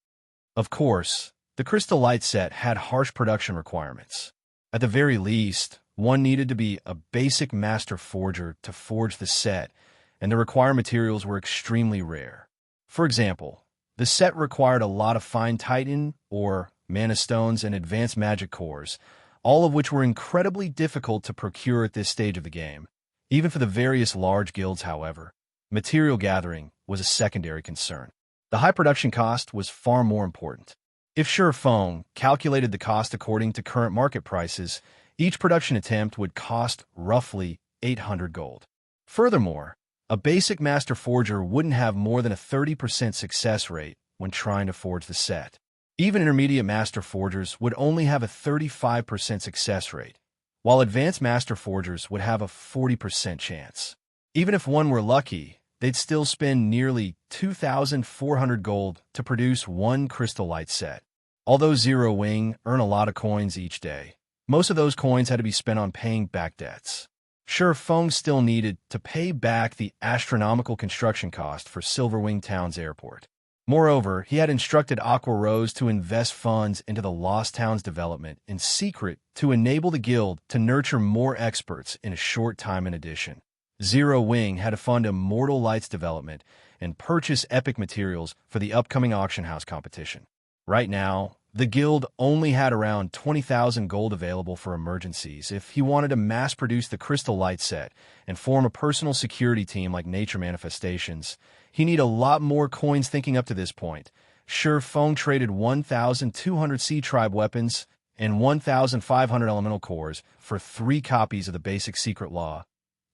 Of course, the Crystallite set had harsh production requirements. At the very least, one needed to be a basic master forger to forge the set, and the required materials were extremely rare. For example, the set required a lot of fine titan or mana stones and advanced magic cores, all of which were incredibly difficult to procure at this stage of the game. Even for the various large guilds, however, material gathering was a secondary concern. The high production cost was far more important. If Shurfeng calculated the cost according to current market prices, each production attempt would cost roughly 800 gold. Furthermore, a basic master forger wouldn't have more than a 30% success rate when trying to forge the set. Even intermediate master forgers would only have a 35% success rate, while advanced master forgers would have a 40% chance. Even if one were lucky, they'd still spend nearly 2,400 gold to produce one Crystallite set. Although Zero Wing earned a lot of coins each day, most of those coins had to be spent on paying back debts. Shurfeng still needed to pay back the astronomical construction cost for Silverwing Town's airport. Moreover, he had instructed Aqua Rose to invest funds into the Lost Town's development in secret to enable the guild to nurture more experts in a short time. In addition, Zero Wing had to fund Immortal Light's development and purchase epic materials for the upcoming auction house competition. Right now, the guild only had around 20,000 gold available for emergencies. If he wanted to mass-produce the Crystallite set and form a personal security team like Nature Manifestations, he needed a lot more coins. Thinking up to this point, Shurfeng traded 1,200 Sea Tribe weapons and 1,500 elemental cores for 3 copies of the basic secret law,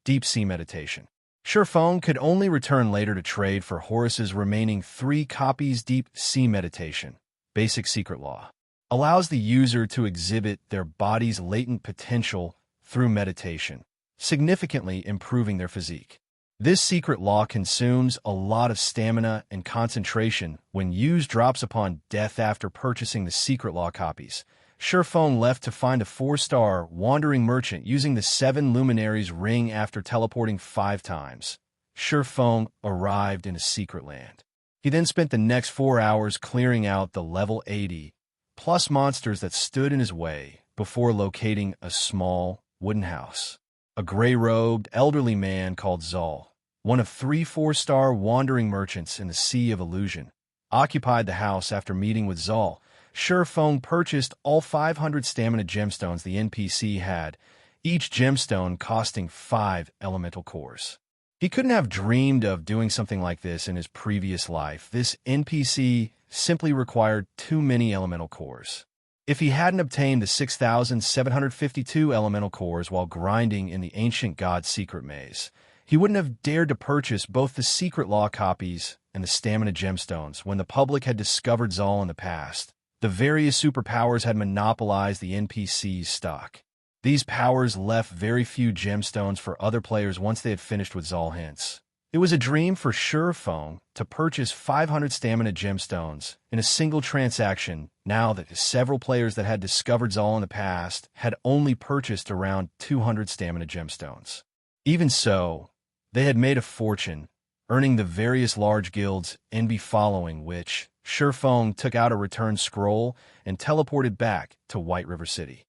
Deep Sea Meditation. Shurfeng could only return later to trade for Horus's remaining 3 copies. Deep Sea Meditation, Basic Secret Law, allows the user to exhibit their body's latent potential through meditation, significantly improving their physique. This secret law consumes a lot of stamina and concentration when used. Drops upon death. After purchasing the secret law copies, Shurfeng left to find a 4-star wandering merchant using the 7 Luminaries ring. After teleporting 5 times, Feng arrived in a secret land. He then spent the next 4 hours clearing out the level 80 plus monsters that stood in his way before locating a small wooden house. A gray-robed, elderly man called Zal, one of 3 4-star wandering merchants in the Sea of Illusion, occupied the house. After meeting with Zal, Feng purchased all 500 stamina gemstones the NPC had, each gemstone costing 5 elemental cores. He couldn't have dreamed of doing something like this in his previous life. This NPC simply required too many elemental cores. If he hadn't obtained the 6,752 elemental cores while grinding in the Ancient God's secret maze, he wouldn't have dared to purchase both the secret law copies and the stamina gemstones when the public had discovered Zal in the past. The various superpowers had monopolized the NPC's stock. These powers left very few gemstones for other players once they had finished with Zal. Hence, it was a dream for Feng to purchase 500 stamina gemstones in a single transaction, now that several players that had discovered Zal in the past had only purchased around 200 stamina gemstones. Even so, they had made a fortune, earning the various large guilds NB following which, Feng took out a return scroll and teleported back to White River City.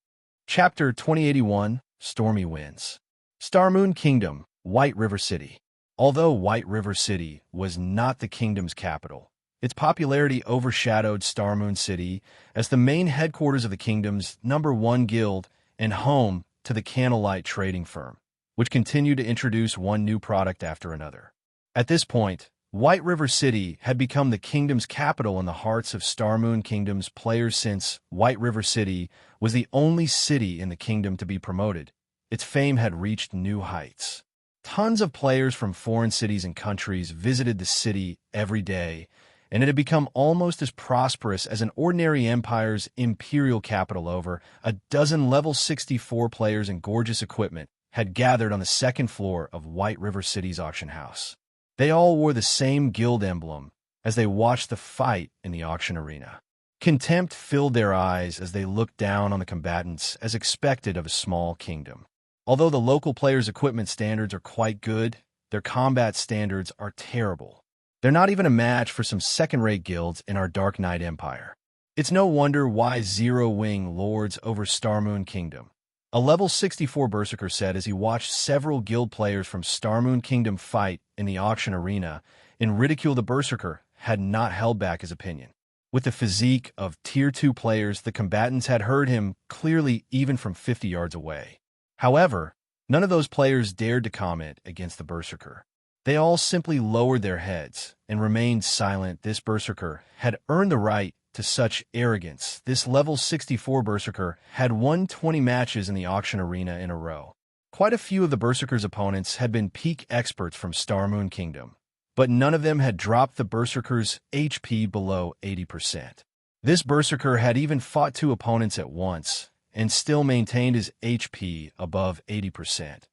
Chapter 2081, Stormy Winds. Starmoon Kingdom, White River City. Although White River City was not the kingdom's capital, its popularity overshadowed Starmoon City as the main headquarters of the kingdom's #1 guild and home to the Candlelight trading firm, which continued to introduce one new product after another. At this point, White River City had become the kingdom's capital in the hearts of Starmoon Kingdom's players since White River City was the only city in the kingdom to be promoted. Its fame had reached new heights. Tons of players from foreign cities and countries visited the city every day, and it had become almost as prosperous as an ordinary empire's imperial capital. Over a dozen level 64 players in gorgeous equipment had gathered on the second floor of White River City's auction house. They all wore the same guild emblem as they watched the fight in the auction arena. Contempt filled their eyes as they looked down on the combatants as expected of a small kingdom. Although the local players' equipment standards are quite good, their combat standards are terrible. They're not even a match for some second-rate guilds in our Dark Knight Empire. It's no wonder why Zero Wing lords over Starmoon Kingdom. A level 64 berserker said as he watched several guild players from Starmoon Kingdom fight in the auction arena. In ridicule, the berserker had not held back his opinion. With the physique of Tier 2 players, the combatants had heard him clearly even from 50 yards away. However, none of those players dared to comment against the berserker. They all simply lowered their heads and remained silent. This berserker had earned the right to such arrogance. This level 64 berserker had won 20 matches in the auction arena in a row. Quite a few of the berserker's opponents had been peak experts from Starmoon Kingdom, but none of them had dropped the berserker's HP below 80%. This berserker had even fought 2 opponents at once and still maintained his HP above 80%.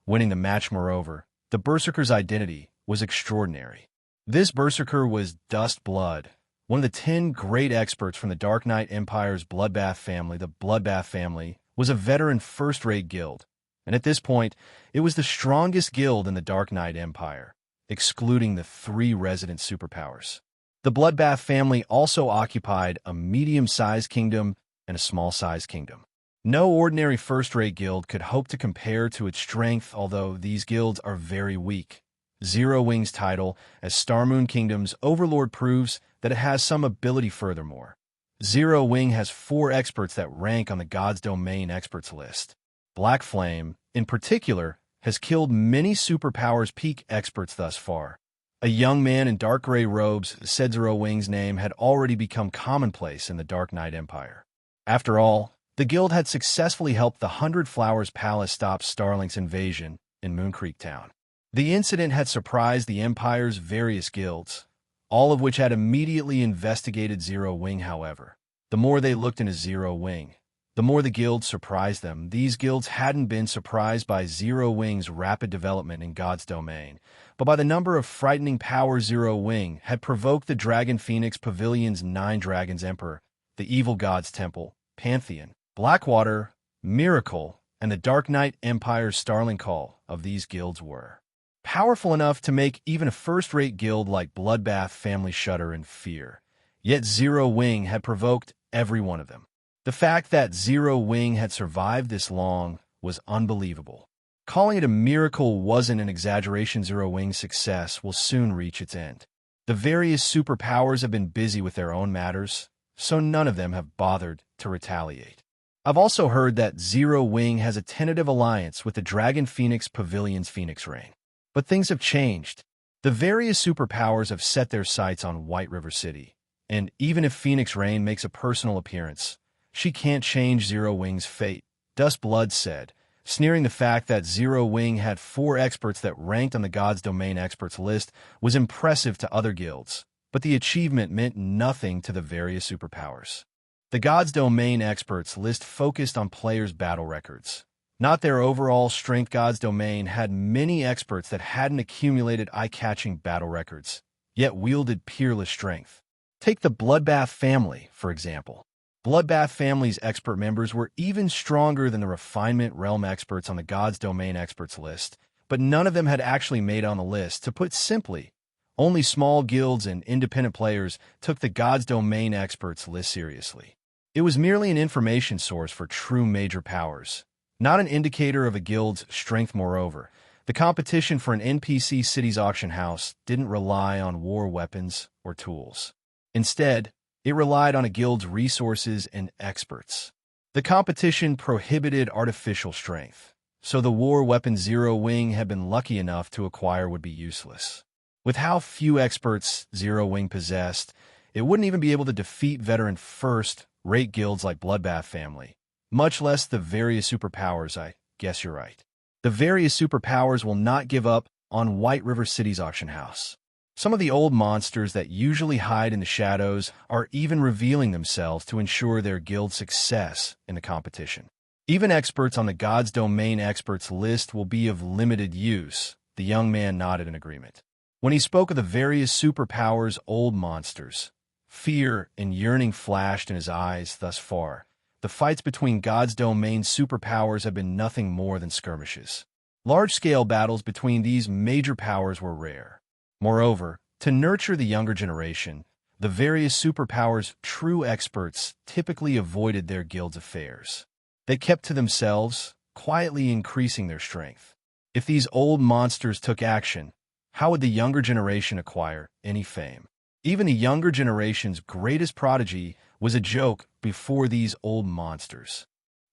Winning the match, moreover, the berserker's identity was extraordinary. This berserker was Dust Blood, one of the 10 great experts from the Dark Knight Empire's Bloodbath family. The Bloodbath family was a veteran first-rate guild, and at this point, it was the strongest guild in the Dark Knight Empire, excluding the 3 resident superpowers. The Bloodbath family also occupied a medium-sized kingdom and a small-sized kingdom. No ordinary first-rate guild could hope to compare to its strength, although these guilds are very weak. Zero Wing's title as Starmoon Kingdom's overlord proves that it has some ability. Furthermore, Zero Wing has 4 experts that rank on the God's Domain experts list. Black Flame, in particular, has killed many superpowers peak experts thus far. A young man in dark gray robes said Zero Wing's name had already become commonplace in the Dark Knight Empire. After all, the guild had successfully helped the 100 Flowers Palace stop Starlink's invasion in Moon Creek Town. The incident had surprised the Empire's various guilds, all of which had immediately investigated Zero Wing. However, the more they looked into Zero Wing, the more the guild surprised them. These guilds hadn't been surprised by Zero Wing's rapid development in God's Domain, but by the number of frightening powers Zero Wing had provoked the Dragon Phoenix Pavilion's 9 Dragons Emperor, the Evil God's Temple, Pantheon, Blackwater, Miracle, and the Dark Knight Empire's Starling Call of these guilds were powerful enough to make even a first-rate guild like Bloodbath family shudder in fear. Yet Zero Wing had provoked every one of them. The fact that Zero Wing had survived this long was unbelievable. Calling it a miracle wasn't an exaggeration. Zero Wing's success will soon reach its end. The various superpowers have been busy with their own matters, so none of them have bothered to retaliate. I've also heard that Zero Wing has a tentative alliance with the Dragon Phoenix Pavilion's Phoenix Rain. But things have changed. The various superpowers have set their sights on White River City, and even if Phoenix Rain makes a personal appearance, she can't change Zero Wing's fate, Dustblood said, sneering. The fact that Zero Wing had 4 experts that ranked on the God's Domain experts list was impressive to other guilds, but the achievement meant nothing to the various superpowers. The God's Domain experts list focused on players' battle records, not their overall strength. God's Domain had many experts that hadn't accumulated eye-catching battle records, yet wielded peerless strength. Take the Bloodbath family, for example. Bloodbath family's expert members were even stronger than the Refinement Realm experts on the God's Domain experts list, but none of them had actually made on the list. To put simply, only small guilds and independent players took the God's Domain experts list seriously. It was merely an information source for true major powers, not an indicator of a guild's strength. Moreover, the competition for an NPC city's auction house didn't rely on war weapons or tools. Instead, it relied on a guild's resources and experts. The competition prohibited artificial strength, so the war weapon Zero Wing had been lucky enough to acquire would be useless. With how few experts Zero Wing possessed, it wouldn't even be able to defeat veteran first-rate guilds like Bloodbath family, much less the various superpowers. I guess you're right. The various superpowers will not give up on White River City's auction house. Some of the old monsters that usually hide in the shadows are even revealing themselves to ensure their guild's success in the competition. Even experts on the God's Domain experts list will be of limited use. The young man nodded in agreement. When he spoke of the various superpowers' old monsters, fear and yearning flashed in his eyes. Thus far, the fights between God's Domain superpowers have been nothing more than skirmishes. Large-scale battles between these major powers were rare. Moreover, to nurture the younger generation, the various superpowers' true experts typically avoided their guild's affairs. They kept to themselves, quietly increasing their strength. If these old monsters took action, how would the younger generation acquire any fame? Even the younger generation's greatest prodigy was a joke before these old monsters.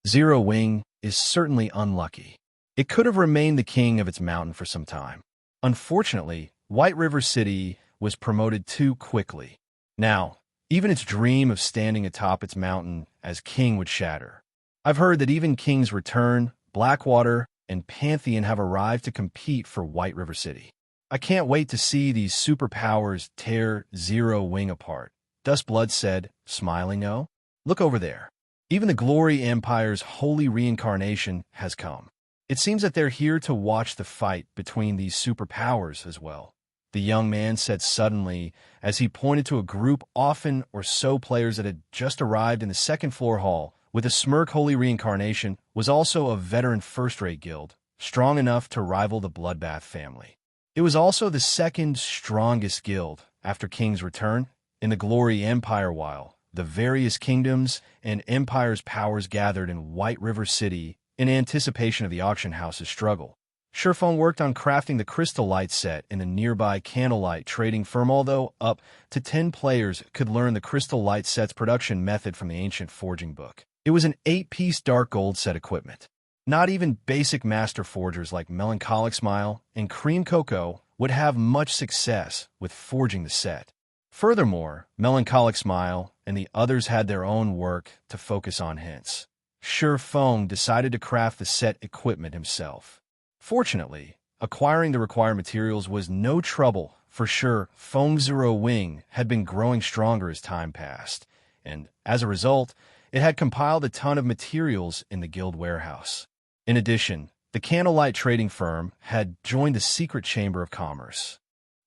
Zero Wing is certainly unlucky. It could have remained the king of its mountain for some time. Unfortunately, White River City was promoted too quickly. Now, even its dream of standing atop its mountain as king would shatter. I've heard that even King's Return, Blackwater, and Pantheon have arrived to compete for White River City. I can't wait to see these superpowers tear Zero Wing apart, Dustblood said, smiling. No? Look over there. Even the Glory Empire's holy reincarnation has come. It seems that they're here to watch the fight between these superpowers as well, the young man said suddenly as he pointed to a group often or so players that had just arrived in the second-floor hall. With a smirk, Holy Reincarnation was also a veteran first-rate guild, strong enough to rival the Bloodbath family. It was also the second strongest guild after King's Return in the Glory Empire. While the various kingdoms and empires' powers gathered in White River City in anticipation of the auction house's struggle, Surephone worked on crafting the Crystal Light set in a nearby Candlelight trading firm. Although up to 10 players could learn the Crystal Light set's production method from the ancient forging book. It was an 8-piece dark gold set equipment. Not even basic master forgers like Melancholic Smile and Cream Cocoa would have much success with forging the set. Furthermore, Melancholic Smile and the others had their own work to focus on. Hence, Surephone decided to craft the set equipment himself. Fortunately, acquiring the required materials was no trouble for Surephone. Zero Wing had been growing stronger as time passed, and as a result, it had compiled a ton of materials in the guild warehouse. In addition, the Candlelight trading firm had joined the secret chamber of commerce.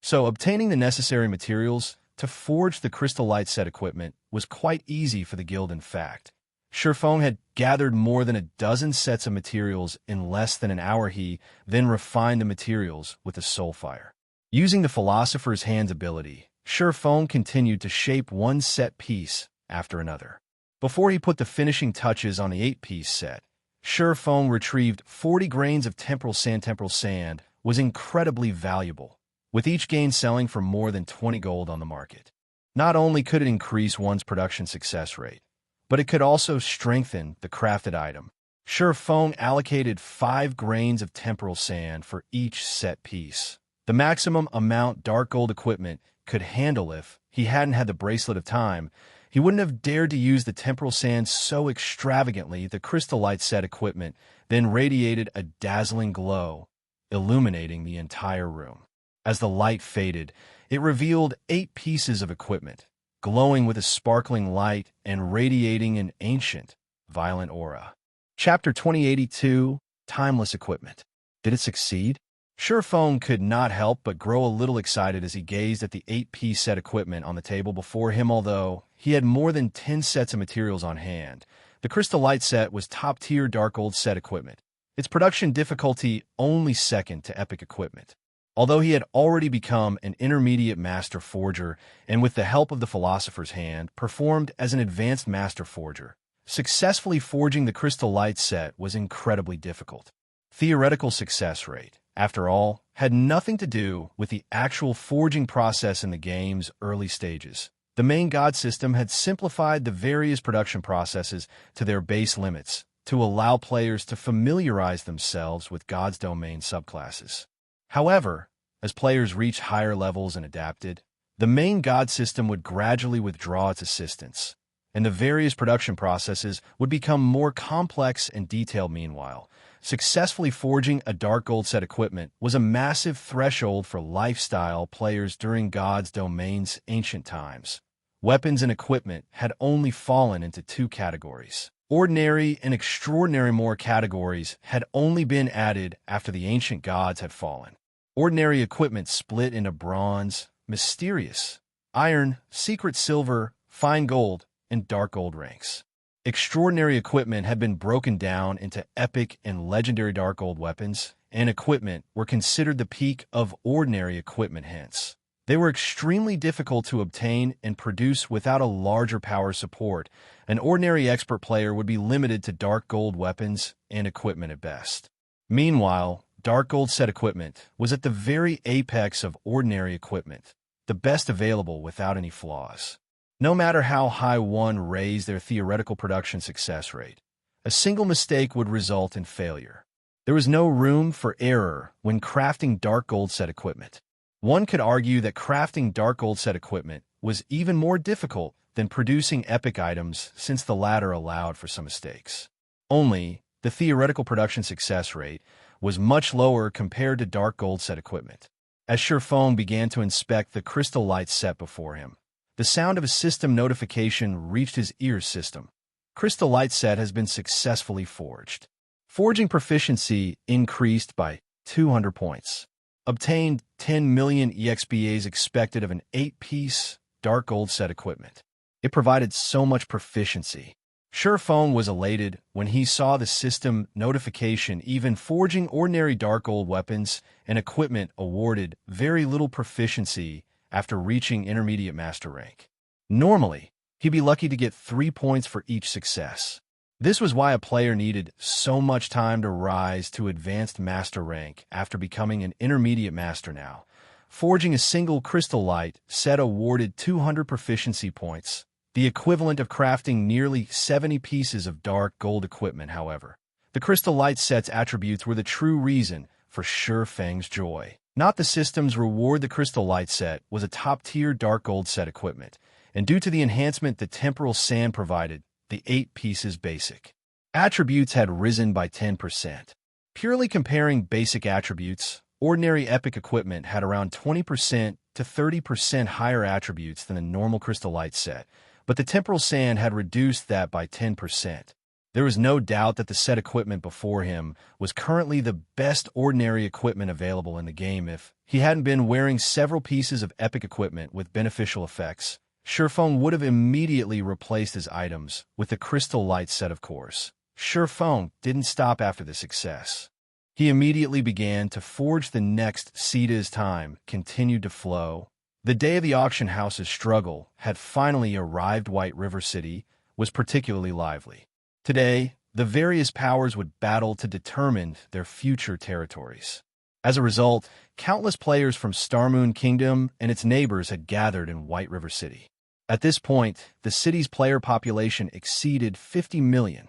So obtaining the necessary materials to forge the Crystal Light set equipment was quite easy for the guild. In fact, Shurfeng had gathered more than a dozen sets of materials in less than an hour. He then refined the materials with the Soulfire. Using the Philosopher's Hand's ability, Shurfeng continued to shape one set piece after another. Before he put the finishing touches on the 8-piece set, Shurfeng retrieved 40 grains of temporal sand. Temporal sand was incredibly valuable, with each grain selling for more than 20 gold on the market. Not only could it increase one's production success rate, but it could also strengthen the crafted item. Shurfeng allocated 5 grains of temporal sand for each set piece, the maximum amount dark gold equipment could handle. If he hadn't had the Bracelet of Time, he wouldn't have dared to use the temporal sand so extravagantly. The crystal light set equipment then radiated a dazzling glow, illuminating the entire room. As the light faded, it revealed 8 pieces of equipment, glowing with a sparkling light and radiating an ancient, violent aura. Chapter 2082, Timeless Equipment. Did it succeed? Shurfeng could not help but grow a little excited as he gazed at the 8-piece set equipment on the table before him. Although he had more than 10 sets of materials on hand, the Crystal Light set was top-tier Dark Gold set equipment, its production difficulty only second to Epic equipment. Although he had already become an intermediate Master Forger and with the help of the Philosopher's Hand, performed as an advanced Master Forger, successfully forging the Crystal Light set was incredibly difficult. Theoretical success rate, after all, had nothing to do with the actual forging process in the game's early stages. The main god system had simplified the various production processes to their base limits to allow players to familiarize themselves with God's domain subclasses. However, as players reached higher levels and adapted, the main god system would gradually withdraw its assistance, and the various production processes would become more complex and detailed. Meanwhile, successfully forging a Dark Gold set equipment was a massive threshold for lifestyle players during God's domain's ancient times. Weapons and equipment had only fallen into 2 categories. Ordinary and extraordinary. More categories had only been added after the ancient gods had fallen. Ordinary equipment split into bronze, mysterious, iron, secret silver, fine gold, and dark gold ranks. Extraordinary equipment had been broken down into epic and legendary dark gold weapons, and equipment were considered the peak of ordinary equipment. Hence, they were extremely difficult to obtain and produce without a larger power support. An ordinary expert player would be limited to dark gold weapons and equipment at best. Meanwhile, dark gold set equipment was at the very apex of ordinary equipment, the best available without any flaws. No matter how high one raised their theoretical production success rate, a single mistake would result in failure. There was no room for error when crafting dark gold set equipment. One could argue that crafting dark gold set equipment was even more difficult than producing epic items, since the latter allowed for some mistakes. Only, the theoretical production success rate was much lower compared to dark gold set equipment. As Shurfeng began to inspect the crystal light set before him, the sound of a system notification reached his ear. System. Crystal light set has been successfully forged. Forging proficiency increased by 200 points. Obtained 10 million EXPAs expected of an 8-piece dark gold set equipment. It provided so much proficiency. Shurfeng was elated when he saw the system notification. Even forging ordinary dark gold weapons and equipment awarded very little proficiency after reaching intermediate master rank. Normally, he'd be lucky to get 3 points for each success. This was why a player needed so much time to rise to advanced master rank after becoming an intermediate master. Now, forging a single crystal light set awarded 200 proficiency points, the equivalent of crafting nearly 70 pieces of dark gold equipment. However, the crystal light set's attributes were the true reason for Shurfeng's joy. Not the system's reward. The crystal light set was a top-tier dark gold set equipment, and due to the enhancement the temporal sand provided, the 8 pieces basic attributes had risen by 10%. Purely comparing basic attributes, ordinary epic equipment had around 20% to 30% higher attributes than the normal crystal light set, but the temporal sand had reduced that by 10%. There was no doubt that the set equipment before him was currently the best ordinary equipment available in the game. If he hadn't been wearing several pieces of epic equipment with beneficial effects, Surephone would have immediately replaced his items with the Crystal Light set, of course. Surephone didn't stop after the success. He immediately began to forge the next seed as time continued to flow. The day of the auction house's struggle had finally arrived. White River City was particularly lively. Today, the various powers would battle to determine their future territories. As a result, countless players from Starmoon Kingdom and its neighbors had gathered in White River City. At this point, the city's player population exceeded 50 million.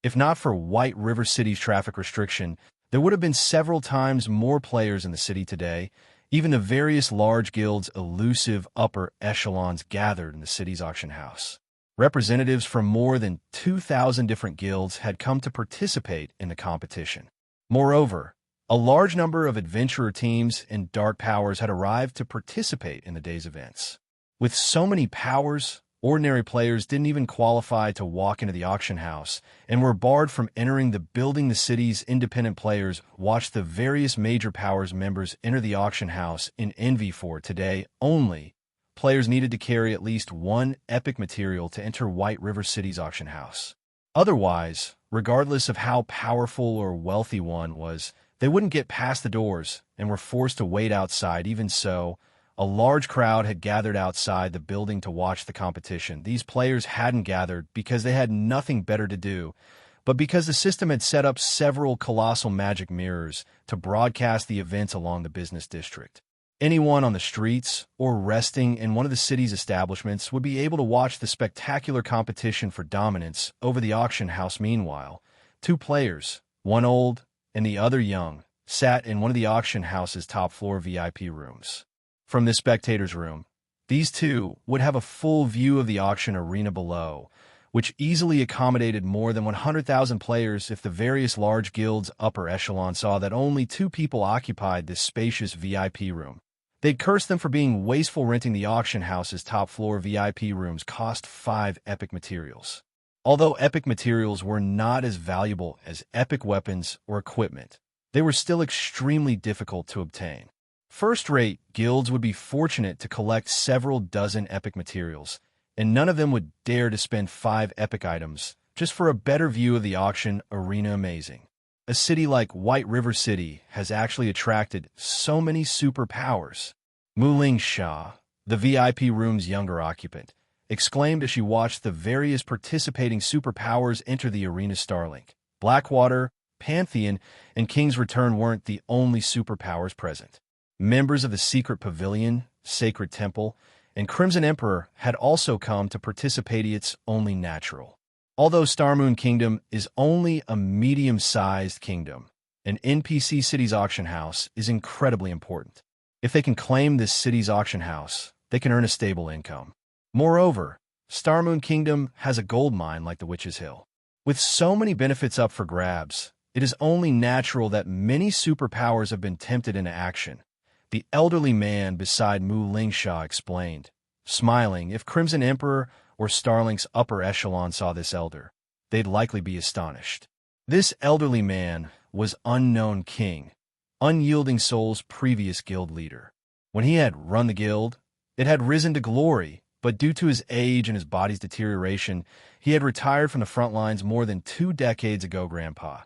If not for White River City's traffic restriction, there would have been several times more players in the city today. Even the various large guilds' elusive upper echelons gathered in the city's auction house. Representatives from more than 2,000 different guilds had come to participate in the competition. Moreover, a large number of adventurer teams and dark powers had arrived to participate in the day's events. With so many powers, ordinary players didn't even qualify to walk into the auction house and were barred from entering the building. The city's independent players watched the various major powers members enter the auction house in envy. For today only, players needed to carry at least one epic material to enter White River City's auction house. Otherwise, regardless of how powerful or wealthy one was, they wouldn't get past the doors and were forced to wait outside. Even so, a large crowd had gathered outside the building to watch the competition. These players hadn't gathered because they had nothing better to do, but because the system had set up several colossal magic mirrors to broadcast the events along the business district. Anyone on the streets or resting in one of the city's establishments would be able to watch the spectacular competition for dominance over the auction house. Meanwhile, two players, one old and the other young, sat in one of the auction house's top-floor VIP rooms. From the spectator's room, these two would have a full view of the auction arena below, which easily accommodated more than 100,000 players. If the various large guilds' upper echelon saw that only two people occupied this spacious VIP room, they'd curse them for being wasteful. Renting the auction house's top-floor VIP rooms cost 5 epic materials. Although epic materials were not as valuable as epic weapons or equipment, they were still extremely difficult to obtain. First-rate guilds would be fortunate to collect several dozen epic materials, and none of them would dare to spend 5 epic items just for a better view of the auction arena. Amazing. A city like White River City has actually attracted so many superpowers. Muling Shah, the VIP room's younger occupant, exclaimed as she watched the various participating superpowers enter the arena. Starlink, Blackwater, Pantheon, and King's Return weren't the only superpowers present. Members of the Secret Pavilion, Sacred Temple, and Crimson Emperor had also come to participate. It's only natural. Although Starmoon Kingdom is only a medium-sized kingdom, an NPC city's auction house is incredibly important. If they can claim this city's auction house, they can earn a stable income. Moreover, Starmoon Kingdom has a gold mine like the Witch's Hill. With so many benefits up for grabs, it is only natural that many superpowers have been tempted into action. The elderly man beside Mu Lingsha explained, smiling. If Crimson Emperor or Starlink's upper echelon saw this elder, they'd likely be astonished. This elderly man was Unknown King, Unyielding Soul's previous guild leader. When he had run the guild, it had risen to glory, but due to his age and his body's deterioration, he had retired from the front lines more than 2 decades ago. Grandpa,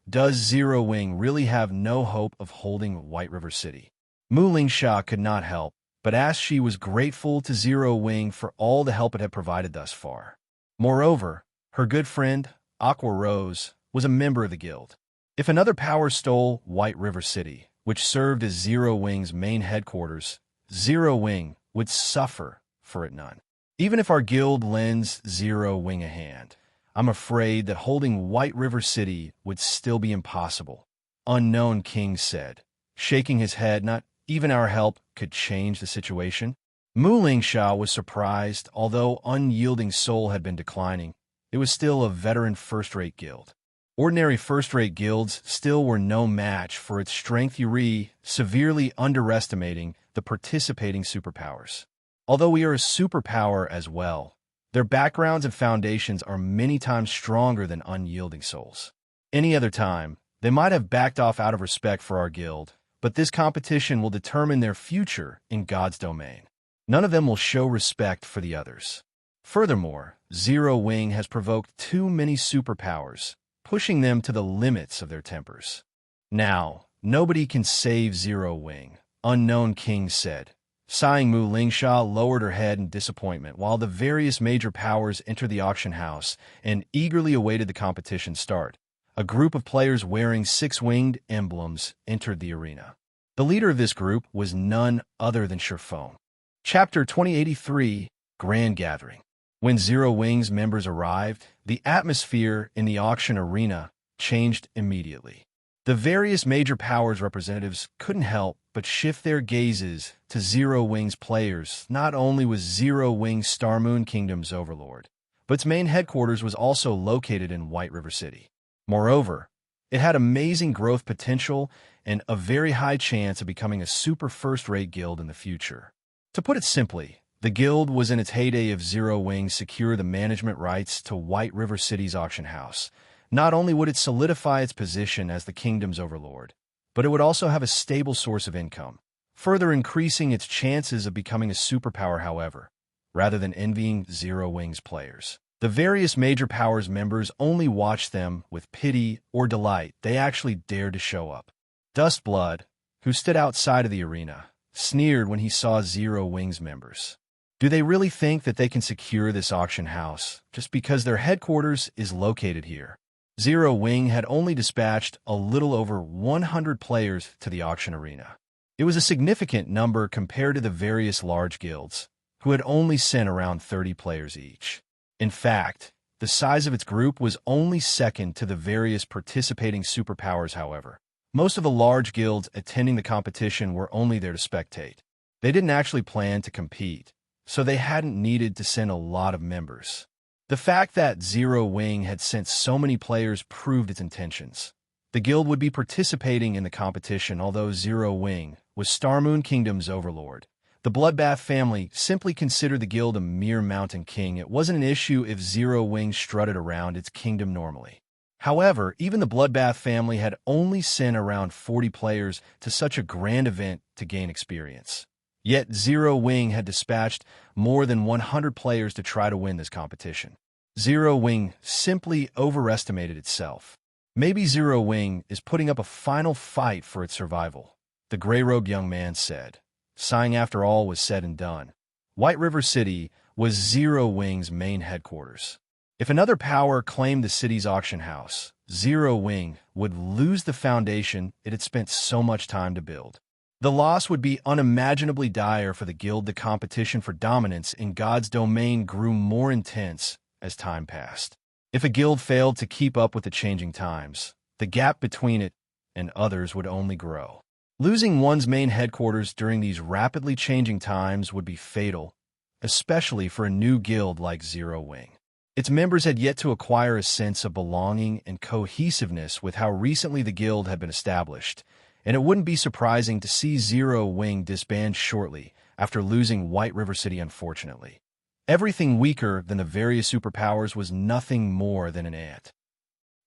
does Zero Wing really have no hope of holding White River City? Mu Lingsha could not help but ask. She was grateful to Zero Wing for all the help it had provided thus far. Moreover, her good friend, Aqua Rose, was a member of the guild. If another power stole White River City, which served as Zero Wing's main headquarters, Zero Wing would suffer for it none. Even if our guild lends Zero Wing a hand, I'm afraid that holding White River City would still be impossible, Unknown King said, shaking his head. Not even our help could change the situation. Mu Lingsha was surprised. Although Unyielding Soul had been declining, it was still a veteran first-rate guild. Ordinary first-rate guilds still were no match for its strength. Yuri, severely underestimating the participating superpowers. Although we are a superpower as well, their backgrounds and foundations are many times stronger than Unyielding Souls. Any other time, they might have backed off out of respect for our guild, but this competition will determine their future in God's domain. None of them will show respect for the others. Furthermore, Zero Wing has provoked too many superpowers, pushing them to the limits of their tempers. Now, nobody can save Zero Wing, Unknown King said. Sighing, Mu Lingsha lowered her head in disappointment while the various major powers entered the auction house and eagerly awaited the competition's start. A group of players wearing six-winged emblems entered the arena. The leader of this group was none other than Sherphone. Chapter 2083, Grand Gathering. When Zero Wing's members arrived, the atmosphere in the auction arena changed immediately. The various major powers representatives couldn't help but shift their gazes to Zero Wing's players. Not only was Zero Wing Star Moon Kingdom's overlord, but its main headquarters was also located in White River City. Moreover, it had amazing growth potential and a very high chance of becoming a super first-rate guild in the future. To put it simply, the guild was in its heyday if Zero Wing secured the management rights to White River City's auction house. Not only would it solidify its position as the kingdom's overlord, but it would also have a stable source of income, further increasing its chances of becoming a superpower. However, rather than envying Zero Wing's players, the various major powers members only watched them with pity or delight. They actually dared to show up. Dustblood, who stood outside of the arena, sneered when he saw Zero Wing's members. Do they really think that they can secure this auction house just because their headquarters is located here? Zero Wing had only dispatched a little over 100 players to the auction arena. It was a significant number compared to the various large guilds, who had only sent around 30 players each. In fact, the size of its group was only second to the various participating superpowers. However, most of the large guilds attending the competition were only there to spectate. They didn't actually plan to compete, so they hadn't needed to send a lot of members. The fact that Zero Wing had sent so many players proved its intentions. The guild would be participating in the competition. Although Zero Wing was Star Moon Kingdom's overlord, the Bloodbath family simply considered the guild a mere mountain king. It wasn't an issue if Zero Wing strutted around its kingdom normally. However, even the Bloodbath family had only sent around 40 players to such a grand event to gain experience. Yet Zero Wing had dispatched more than 100 players to try to win this competition. Zero Wing simply overestimated itself. Maybe Zero Wing is putting up a final fight for its survival, the gray-robed young man said, sighing after all was said and done. White River City was Zero Wing's main headquarters. If another power claimed the city's auction house, Zero Wing would lose the foundation it had spent so much time to build. The loss would be unimaginably dire for the guild. The competition for dominance in God's domain grew more intense as time passed. If a guild failed to keep up with the changing times, the gap between it and others would only grow. Losing one's main headquarters during these rapidly changing times would be fatal, especially for a new guild like Zero Wing. Its members had yet to acquire a sense of belonging and cohesiveness with how recently the guild had been established, and it wouldn't be surprising to see Zero Wing disband shortly after losing White River City. Unfortunately, everything weaker than the various superpowers was nothing more than an ant.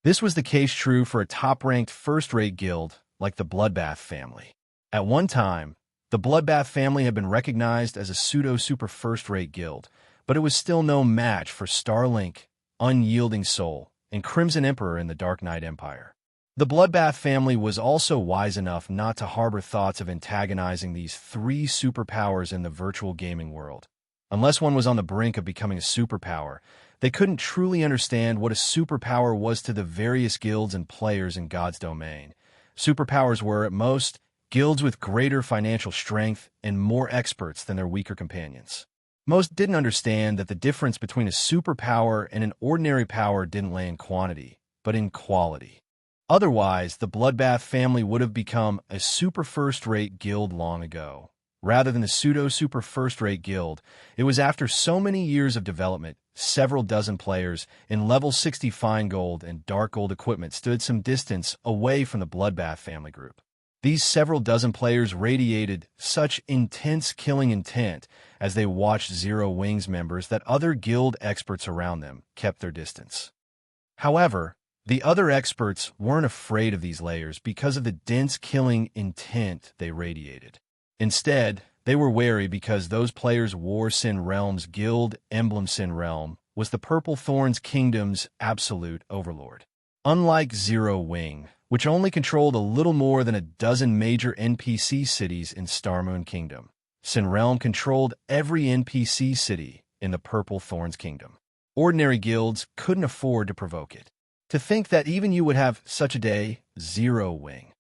This was the case true for a top-ranked first-rate guild like the Bloodbath family. At one time, the Bloodbath family had been recognized as a pseudo-super first-rate guild, but it was still no match for Starlink, Unyielding Soul, and Crimson Emperor in the Dark Knight Empire. The Bloodbath family was also wise enough not to harbor thoughts of antagonizing these three superpowers in the virtual gaming world. Unless one was on the brink of becoming a superpower, they couldn't truly understand what a superpower was to the various guilds and players in God's domain. Superpowers were, at most, guilds with greater financial strength and more experts than their weaker companions. Most didn't understand that the difference between a superpower and an ordinary power didn't lay in quantity, but in quality. Otherwise, the Bloodbath family would have become a super first-rate guild long ago. Rather than a pseudo-super first-rate guild, it was after so many years of development, several dozen players in level 60 fine gold and dark gold equipment stood some distance away from the Bloodbath family group. These several dozen players radiated such intense killing intent as they watched Zero Wing's members that other guild experts around them kept their distance. However, the other experts weren't afraid of these layers because of the dense killing intent they radiated. Instead, They were wary because those players wore Sin Realm's guild emblem. Sin Realm was the Purple Thorns Kingdom's absolute overlord. Unlike Zero Wing, which only controlled a little more than a dozen major NPC cities in Starmoon Kingdom, Sin Realm controlled every NPC city in the Purple Thorns Kingdom. Ordinary guilds couldn't afford to provoke it. To think that even you would have such a day, Zero Wing.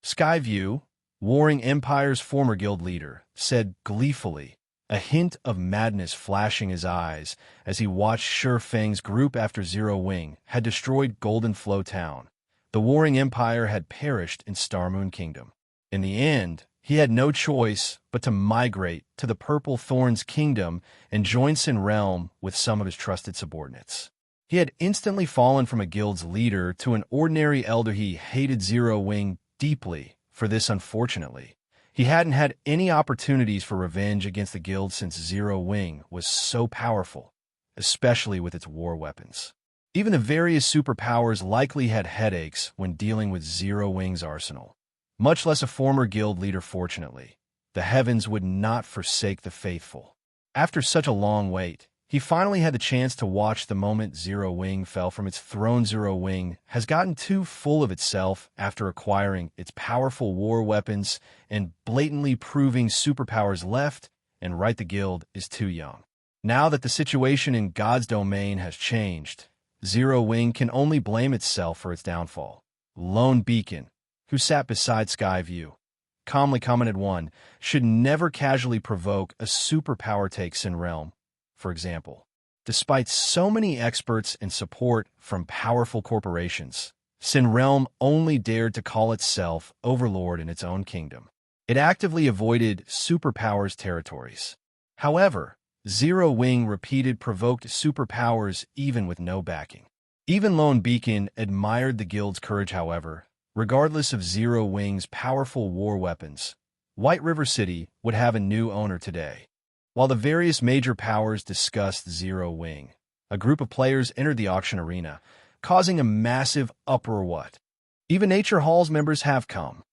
Skyview, Warring Empire's former guild leader, said gleefully, a hint of madness flashing his eyes as he watched Sure Fang's group after Zero Wing had destroyed Golden Flow Town. The Warring Empire had perished in Starmoon Kingdom. In the end, he had no choice but to migrate to the Purple Thorns Kingdom and join Sin Realm with some of his trusted subordinates. He had instantly fallen from a guild's leader to an ordinary elder. He hated Zero Wing deeply for this. Unfortunately, he hadn't had any opportunities for revenge against the guild since Zero Wing was so powerful, especially with its war weapons. Even the various superpowers likely had headaches when dealing with Zero Wing's arsenal. Much less a former guild leader. Fortunately, the heavens would not forsake the faithful. After such a long wait, he finally had the chance to watch the moment Zero Wing fell from its throne. Zero Wing has gotten too full of itself after acquiring its powerful war weapons and blatantly proving superpowers left and right. The guild is too young. Now that the situation in God's domain has changed, Zero Wing can only blame itself for its downfall. Lone Beacon, who sat beside Skyview, calmly commented, "One should never casually provoke a superpower." Take Sin Realm, for example. Despite so many experts and support from powerful corporations, Sin Realm only dared to call itself overlord in its own kingdom. It actively avoided superpowers territories. However, Zero Wing repeated provoked superpowers even with no backing. Even Lone Beacon admired the guild's courage. However, regardless of Zero Wing's powerful war weapons, White River City would have a new owner today. While the various major powers discussed Zero Wing, a group of players entered the auction arena, causing a massive uproar. What? Even Nature Hall's members have come.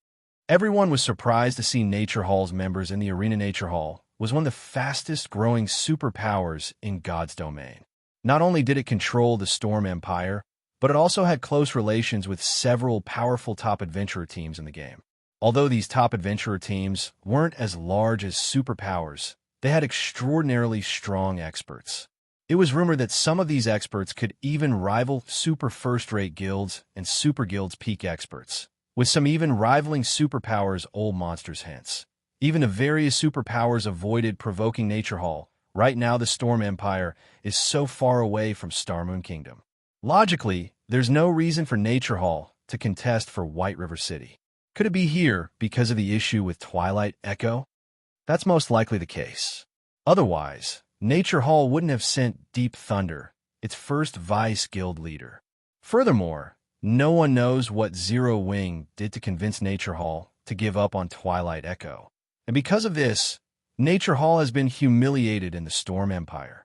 Everyone was surprised to see Nature Hall's members in the arena. Nature Hall was one of the fastest-growing superpowers in God's domain. Not only did it control the Storm Empire, but it also had close relations with several powerful top adventurer teams in the game. Although these top adventurer teams weren't as large as superpowers, they had extraordinarily strong experts. It was rumored that some of these experts could even rival super first-rate guilds and super guilds' peak experts, with some even rivaling superpowers. Old monsters. Hence, even the various superpowers avoided provoking Nature Hall. Right now, the Storm Empire is so far away from Starmoon Kingdom. Logically, there's no reason for Nature Hall to contest for White River City. Could it be here because of the issue with Twilight Echo? That's most likely the case. Otherwise, Nature Hall wouldn't have sent Deep Thunder, its first vice guild leader. Furthermore, no one knows what Zero Wing did to convince Nature Hall to give up on Twilight Echo. And because of this, Nature Hall has been humiliated in the Storm Empire.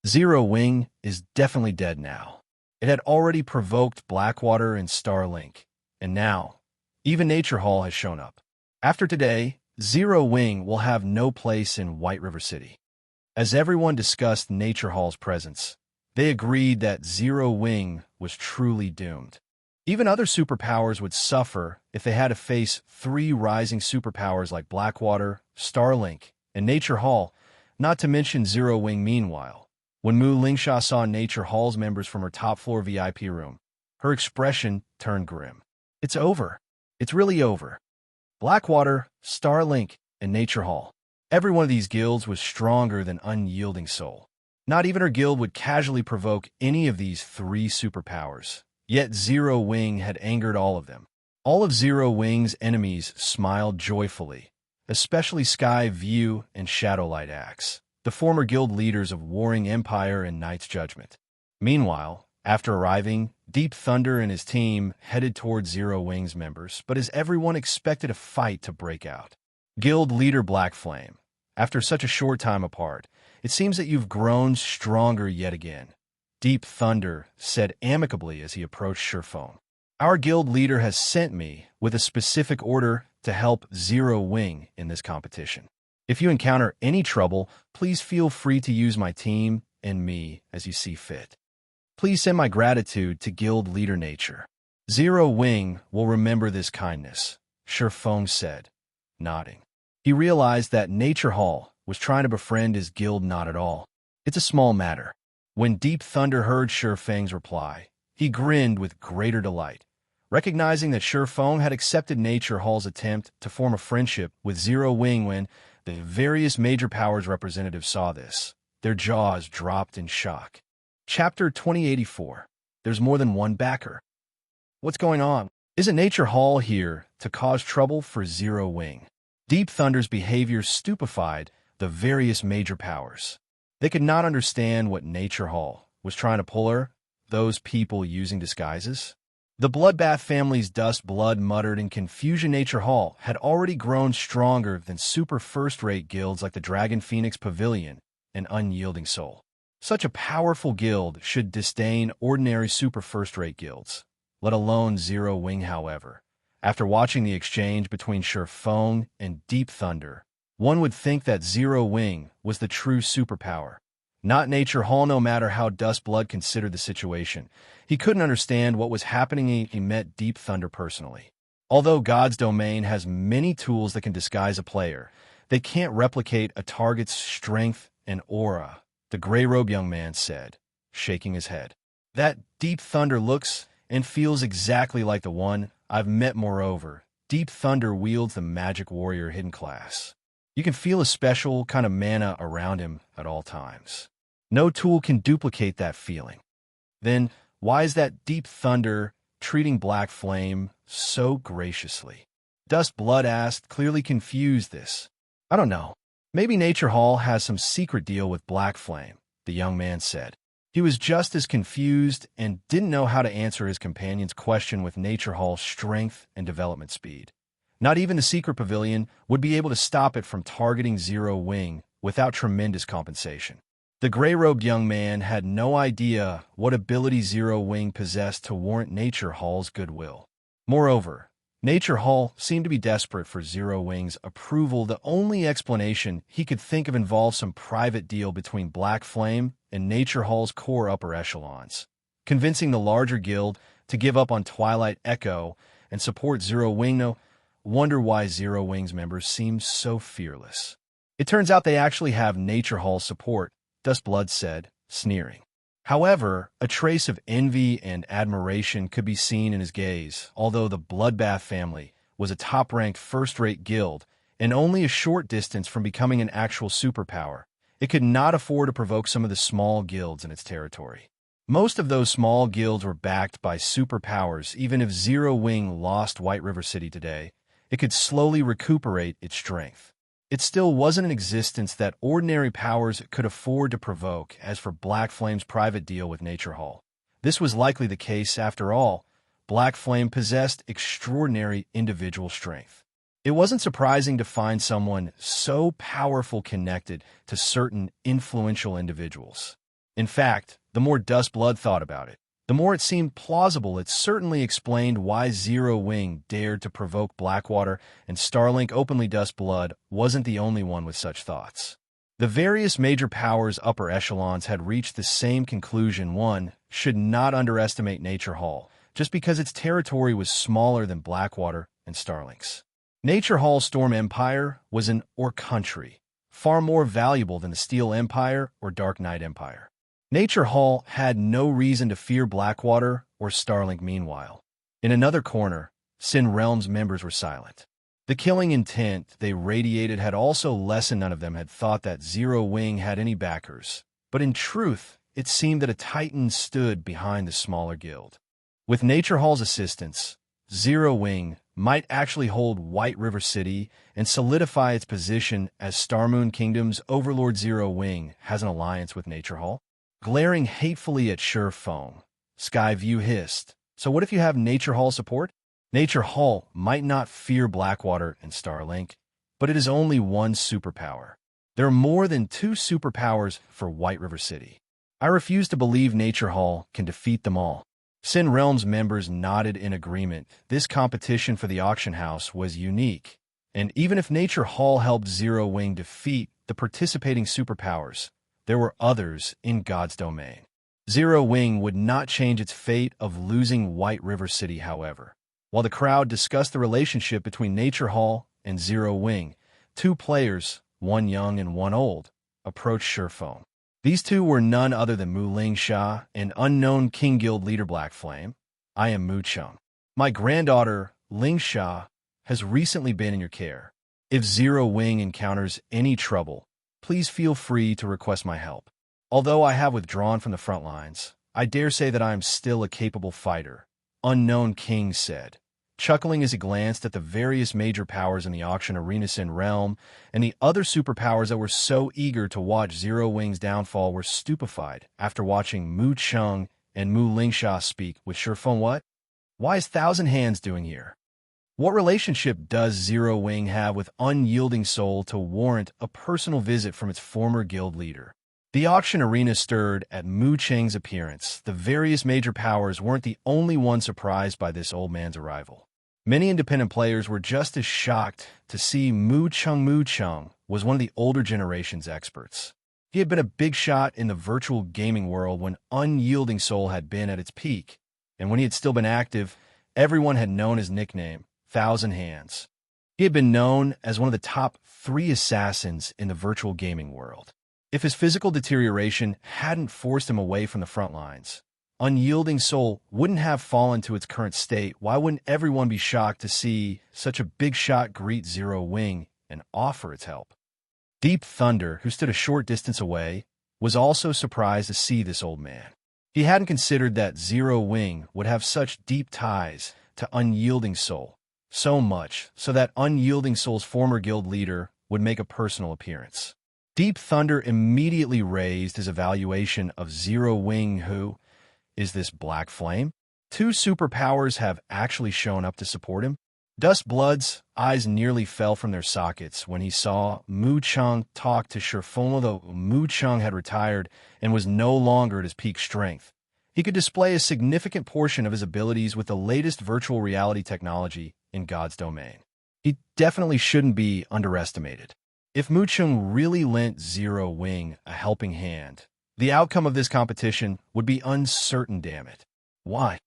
Zero Wing is definitely dead now. It had already provoked Blackwater and Starlink, and now, even Nature Hall has shown up. After today, Zero Wing will have no place in White River City. As everyone discussed Nature Hall's presence, they agreed that Zero Wing was truly doomed. Even other superpowers would suffer if they had to face three rising superpowers like Blackwater, Starlink, and Nature Hall, not to mention Zero Wing. Meanwhile, when Mu Lingsha saw Nature Hall's members from her top-floor VIP room, her expression turned grim. It's over. It's really over. Blackwater, Starlink, and Nature Hall. Every one of these guilds was stronger than Unyielding Soul. Not even her guild would casually provoke any of these three superpowers. Yet Zero Wing had angered all of them. All of Zero Wing's enemies smiled joyfully, especially Skyview and Shadowlight Axe, the former guild leaders of Warring Empire and Knight's Judgment. Meanwhile, after arriving, Deep Thunder and his team headed towards Zero Wing's members, but as everyone expected a fight to break out. Guild leader Black Flame, after such a short time apart, it seems that you've grown stronger yet again, Deep Thunder said amicably as he approached Surephone. Our guild leader has sent me with a specific order to help Zero Wing in this competition. If you encounter any trouble, please feel free to use my team and me as you see fit. Please send my gratitude to Guild Leader Nature. Zero Wing will remember this kindness, Feng said, nodding. He realized that Nature Hall was trying to befriend his guild not at all. It's a small matter. When Deep Thunder heard Feng's reply, he grinned with greater delight, recognizing that Feng had accepted Nature Hall's attempt to form a friendship with Zero Wing. When the various major powers representatives saw this, their jaws dropped in shock. Chapter 2084. There's more than one backer. What's going on? Isn't Nature Hall here to cause trouble for Zero Wing? Deep Thunder's behavior stupefied the various major powers. They could not understand what Nature Hall was trying to pull her, those people using disguises. The Bloodbath family's Dust Blood muttered in confusion. Nature Hall had already grown stronger than super first-rate guilds like the Dragon Phoenix Pavilion and Unyielding Soul. Such a powerful guild should disdain ordinary super first-rate guilds, let alone Zero Wing. However, after watching the exchange between Feng and Deep Thunder, one would think that Zero Wing was the true superpower, not Nature Hall. No matter how Dust Blood considered the situation, he couldn't understand what was happening. He met Deep Thunder personally. Although God's domain has many tools that can disguise a player, they can't replicate a target's strength and aura, the gray-robed young man said, shaking his head. That Deep Thunder looks and feels exactly like the one I've met. Moreover, Deep Thunder wields the Magic Warrior hidden class. You can feel a special kind of mana around him at all times. No tool can duplicate that feeling. Then, why is that Deep Thunder treating Black Flame so graciously? Dust Blood asked, clearly confused. I don't know. Maybe Nature Hall has some secret deal with Black Flame, the young man said. He was just as confused and didn't know how to answer his companion's question with Nature Hall's strength and development speed. Not even the Secret Pavilion would be able to stop it from targeting Zero Wing without tremendous compensation. The gray-robed young man had no idea what ability Zero Wing possessed to warrant Nature Hall's goodwill. Moreover, Nature Hall seemed to be desperate for Zero Wing's approval. The only explanation he could think of involved some private deal between Black Flame and Nature Hall's core upper echelons, convincing the larger guild to give up on Twilight Echo and support Zero Wing. No wonder why Zero Wing's members seem so fearless. It turns out they actually have Nature Hall's support, Dust Blood said, sneering. However, a trace of envy and admiration could be seen in his gaze. Although the Bloodbath family was a top-ranked first-rate guild and only a short distance from becoming an actual superpower, it could not afford to provoke some of the small guilds in its territory. Most of those small guilds were backed by superpowers. Even if Zero Wing lost White River City today, it could slowly recuperate its strength. It still wasn't an existence that ordinary powers could afford to provoke. As for Black Flame's private deal with Nature Hall, this was likely the case. After all, Black Flame possessed extraordinary individual strength. It wasn't surprising to find someone so powerful connected to certain influential individuals. In fact, the more Dust Blood thought about it, the more it seemed plausible. It certainly explained why Zero Wing dared to provoke Blackwater and Starlink openly. Dust Blood wasn't the only one with such thoughts. The various major powers' upper echelons had reached the same conclusion. One should not underestimate Nature Hall, just because its territory was smaller than Blackwater and Starlink's. Nature Hall's Storm Empire was an or country, far more valuable than the Steel Empire or Dark Knight Empire. Nature Hall had no reason to fear Blackwater or Starlink. Meanwhile, in another corner, Sin Realm's members were silent. The killing intent they radiated had also lessened. None of them had thought that Zero Wing had any backers, but in truth, it seemed that a titan stood behind the smaller guild. With Nature Hall's assistance, Zero Wing might actually hold White River City and solidify its position as Starmoon Kingdom's overlord. Zero Wing has an alliance with Nature Hall. Glaring hatefully at Feng, Skyview hissed, "So what if you have Nature Hall support?" Nature Hall might not fear Blackwater and Starlink, but it is only one superpower. There are more than two superpowers for White River City. I refuse to believe Nature Hall can defeat them all. Sin Realm's members nodded in agreement. This competition for the auction house was unique. And even if Nature Hall helped Zero Wing defeat the participating superpowers, there were others in God's domain. Zero Wing would not change its fate of losing White River City, however. While the crowd discussed the relationship between Nature Hall and Zero Wing, two players, one young and one old, approached Shurfone. These two were none other than Mu Lingsha and unknown King Guild leader Black Flame. I am Mu Chung. My granddaughter, Lingsha, has recently been in your care. If Zero Wing encounters any trouble, please feel free to request my help. Although I have withdrawn from the front lines, I dare say that I am still a capable fighter, Unknown King said, chuckling as he glanced at the various major powers in the auction arena Sin realm, and the other superpowers that were so eager to watch Zero Wing's downfall were stupefied after watching Mu Chung and Mu Lingsha speak with Shurfone. What? Why is Thousand Hands doing here? What relationship does Zero Wing have with Unyielding Soul to warrant a personal visit from its former guild leader? The auction arena stirred at Mu Cheng's appearance. The various major powers weren't the only ones surprised by this old man's arrival. Many independent players were just as shocked to see Mu Chung. Mu Chung was one of the older generation's experts. He had been a big shot in the virtual gaming world when Unyielding Soul had been at its peak, and when he had still been active, everyone had known his nickname, Thousand Hands. He had been known as one of the top 3 assassins in the virtual gaming world. If his physical deterioration hadn't forced him away from the front lines, Unyielding Soul wouldn't have fallen to its current state. Why wouldn't everyone be shocked to see such a big shot greet Zero Wing and offer its help? Deep Thunder, who stood a short distance away, was also surprised to see this old man. He hadn't considered that Zero Wing would have such deep ties to Unyielding Soul, so much so that Unyielding Soul's former guild leader would make a personal appearance. Deep Thunder immediately raised his evaluation of Zero Wing. Who is this Black Flame? 2 superpowers have actually shown up to support him. Dustblood's eyes nearly fell from their sockets when he saw Mu Chung talk to Shurfone. Though Mu Chung had retired and was no longer at his peak strength, he could display a significant portion of his abilities with the latest virtual reality technology in God's domain. He definitely shouldn't be underestimated. If Mu Chung really lent Zero Wing a helping hand, the outcome of this competition would be uncertain. Damn it. Why?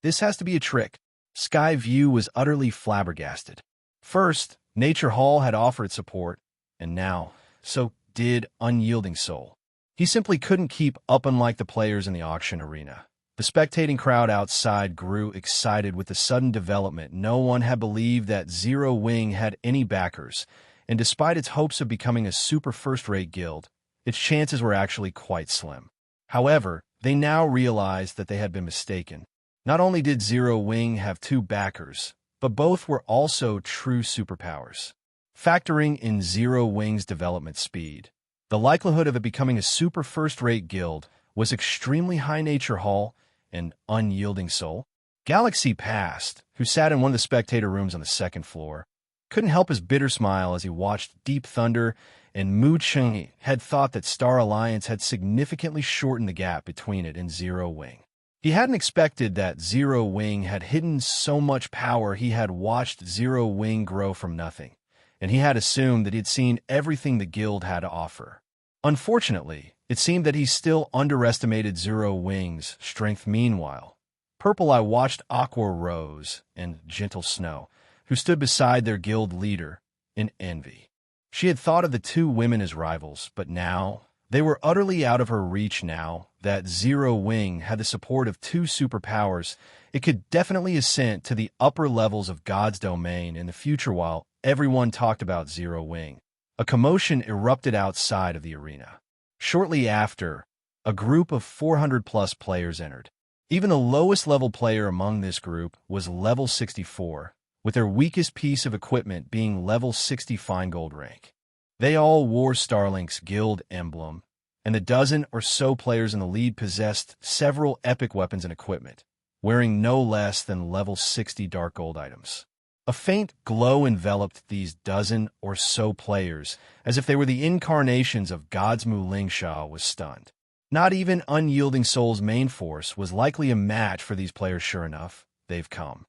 This has to be a trick. Skyview was utterly flabbergasted. First, Nature Hall had offered support, and now, so did Unyielding Soul. He simply couldn't keep up, unlike the players in the auction arena. The spectating crowd outside grew excited with the sudden development. No one had believed that Zero Wing had any backers, and despite its hopes of becoming a super first-rate guild, its chances were actually quite slim. However, they now realized that they had been mistaken. Not only did Zero Wing have 2 backers, but both were also true superpowers. Factoring in Zero Wing's development speed, the likelihood of it becoming a super first-rate guild was extremely high. Nature Hall and Unyielding Soul. Galaxy Past, who sat in one of the spectator rooms on the 2nd floor, couldn't help his bitter smile as he watched Deep Thunder and Mu Chung. Had thought that Star Alliance had significantly shortened the gap between it and Zero Wing. He hadn't expected that Zero Wing had hidden so much power. He had watched Zero Wing grow from nothing, and he had assumed that he had seen everything the guild had to offer. Unfortunately, it seemed that he still underestimated Zero Wing's strength. Meanwhile, Purple Eye watched Aqua Rose and Gentle Snow, who stood beside their guild leader, in envy. She had thought of the 2 women as rivals, but now they were utterly out of her reach. Now that Zero Wing had the support of 2 superpowers, it could definitely ascend to the upper levels of God's domain in the future. While everyone talked about Zero Wing, a commotion erupted outside of the arena. Shortly after, a group of 400-plus players entered. Even the lowest level player among this group was level 64, with their weakest piece of equipment being level 60 fine gold rank. They all wore Starlink's guild emblem, and the dozen or so players in the lead possessed several epic weapons and equipment, wearing no less than level 60 dark gold items. A faint glow enveloped these dozen or so players, as if they were the incarnations of God's Mu Lingsha was stunned. Not even Unyielding Soul's main force was likely a match for these players. Sure enough, they've come.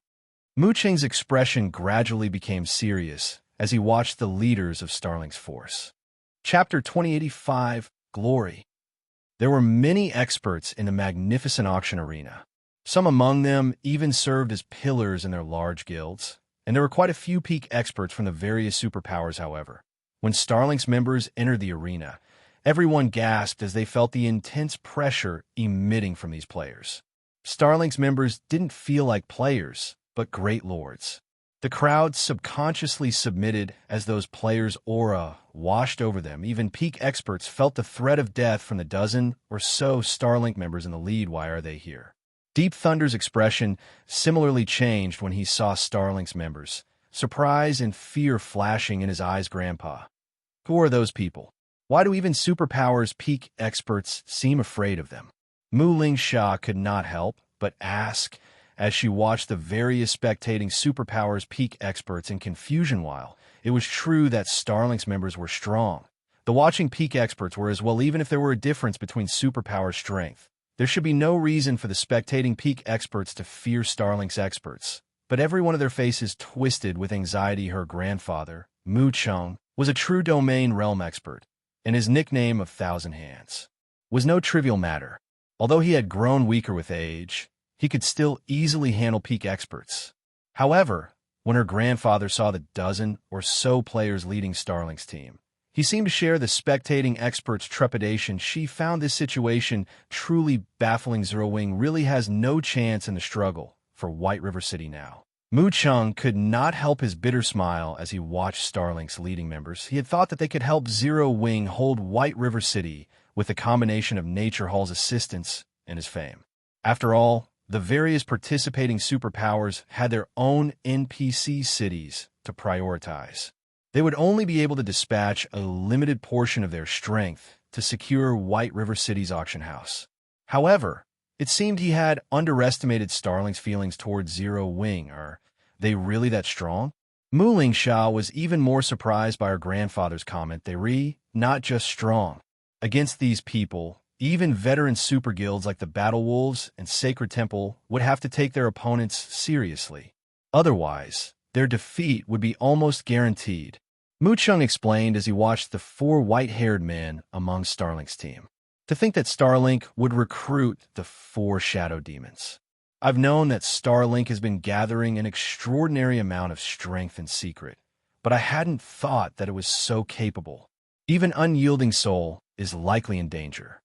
Mu Cheng's expression gradually became serious as he watched the leaders of Starlink's force. Chapter 2085, Glory. There were many experts in the magnificent auction arena. Some among them even served as pillars in their large guilds, and there were quite a few peak experts from the various superpowers, however. When Starlink's members entered the arena, everyone gasped as they felt the intense pressure emitting from these players. Starlink's members didn't feel like players, but great lords. The crowd subconsciously submitted as those players' aura washed over them. Even peak experts felt the threat of death from the dozen or so Starlink members in the lead. Why are they here? Deep Thunder's expression similarly changed when he saw Starlink's members, surprise and fear flashing in his eyes. Grandpa, who are those people? Why do even superpowers peak experts seem afraid of them? Mu Sha could not help but ask as she watched the various spectating superpowers peak experts in confusion. While it was true that Starlink's members were strong, the watching peak experts were as well. Even if there were a difference between superpower strength, there should be no reason for the spectating peak experts to fear Starlink's experts. But every one of their faces twisted with anxiety. Her grandfather, Mu Chung, was a true domain realm expert, and his nickname of Thousand Hands was no trivial matter. Although he had grown weaker with age, he could still easily handle peak experts. However, when her grandfather saw the dozen or so players leading Starlink's team, he seemed to share the spectating experts' trepidation. She found this situation truly baffling. Zero Wing really has no chance in the struggle for White River City now. Mu Chung could not help his bitter smile as he watched Starlink's leading members. He had thought that they could help Zero Wing hold White River City with the combination of Nature Hall's assistance and his fame. After all, the various participating superpowers had their own NPC cities to prioritize. They would only be able to dispatch a limited portion of their strength to secure White River City's auction house. However, it seemed he had underestimated Starlink's feelings towards Zero Wing. Are they really that strong? Mu Sha was even more surprised by her grandfather's comment. They not just strong. Against these people, even veteran super guilds like the Battle Wolves and Sacred Temple would have to take their opponents seriously. Otherwise, their defeat would be almost guaranteed. Mu Chung explained as he watched the four white-haired men among Starlink's team. To think that Starlink would recruit the four shadow demons. I've known that Starlink has been gathering an extraordinary amount of strength in secret, but I hadn't thought that it was so capable. Even Unyielding Soul is likely in danger.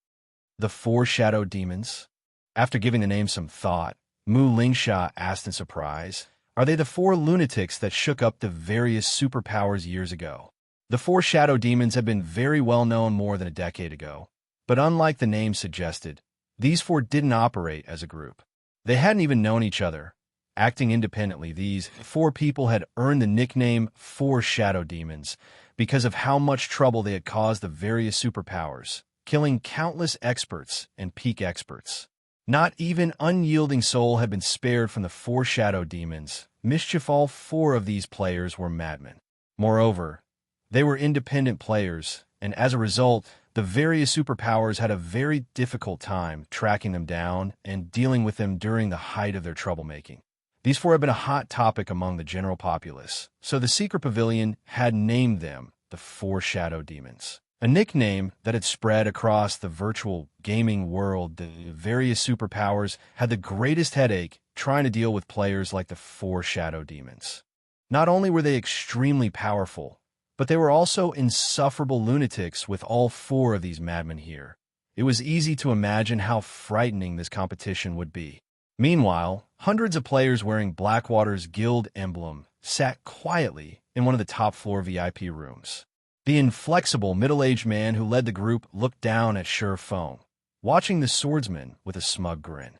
The four shadow demons? After giving the name some thought, Mu Sha asked in surprise, are they the four lunatics that shook up the various superpowers years ago? The four shadow demons have been very well known more than a decade ago, but unlike the name suggested, these four didn't operate as a group. They hadn't even known each other. Acting independently, these four people had earned the nickname Four Shadow Demons because of how much trouble they had caused the various superpowers, killing countless experts and peak experts. Not even Unyielding Soul had been spared from the four shadow demons. Mischief, all four of these players were madmen. Moreover, they were independent players, and as a result, the various superpowers had a very difficult time tracking them down and dealing with them during the height of their troublemaking. These four had been a hot topic among the general populace, so the Secret Pavilion had named them the Four Shadow Demons. A nickname that had spread across the virtual gaming world. The various superpowers had the greatest headache trying to deal with players like the Four Shadow Demons. Not only were they extremely powerful, but they were also insufferable lunatics with all four of these madmen here. It was easy to imagine how frightening this competition would be. Meanwhile, hundreds of players wearing Blackwater's guild emblem sat quietly in one of the top-floor VIP rooms. The inflexible middle-aged man who led the group looked down at Shurfeng, watching the swordsman with a smug grin.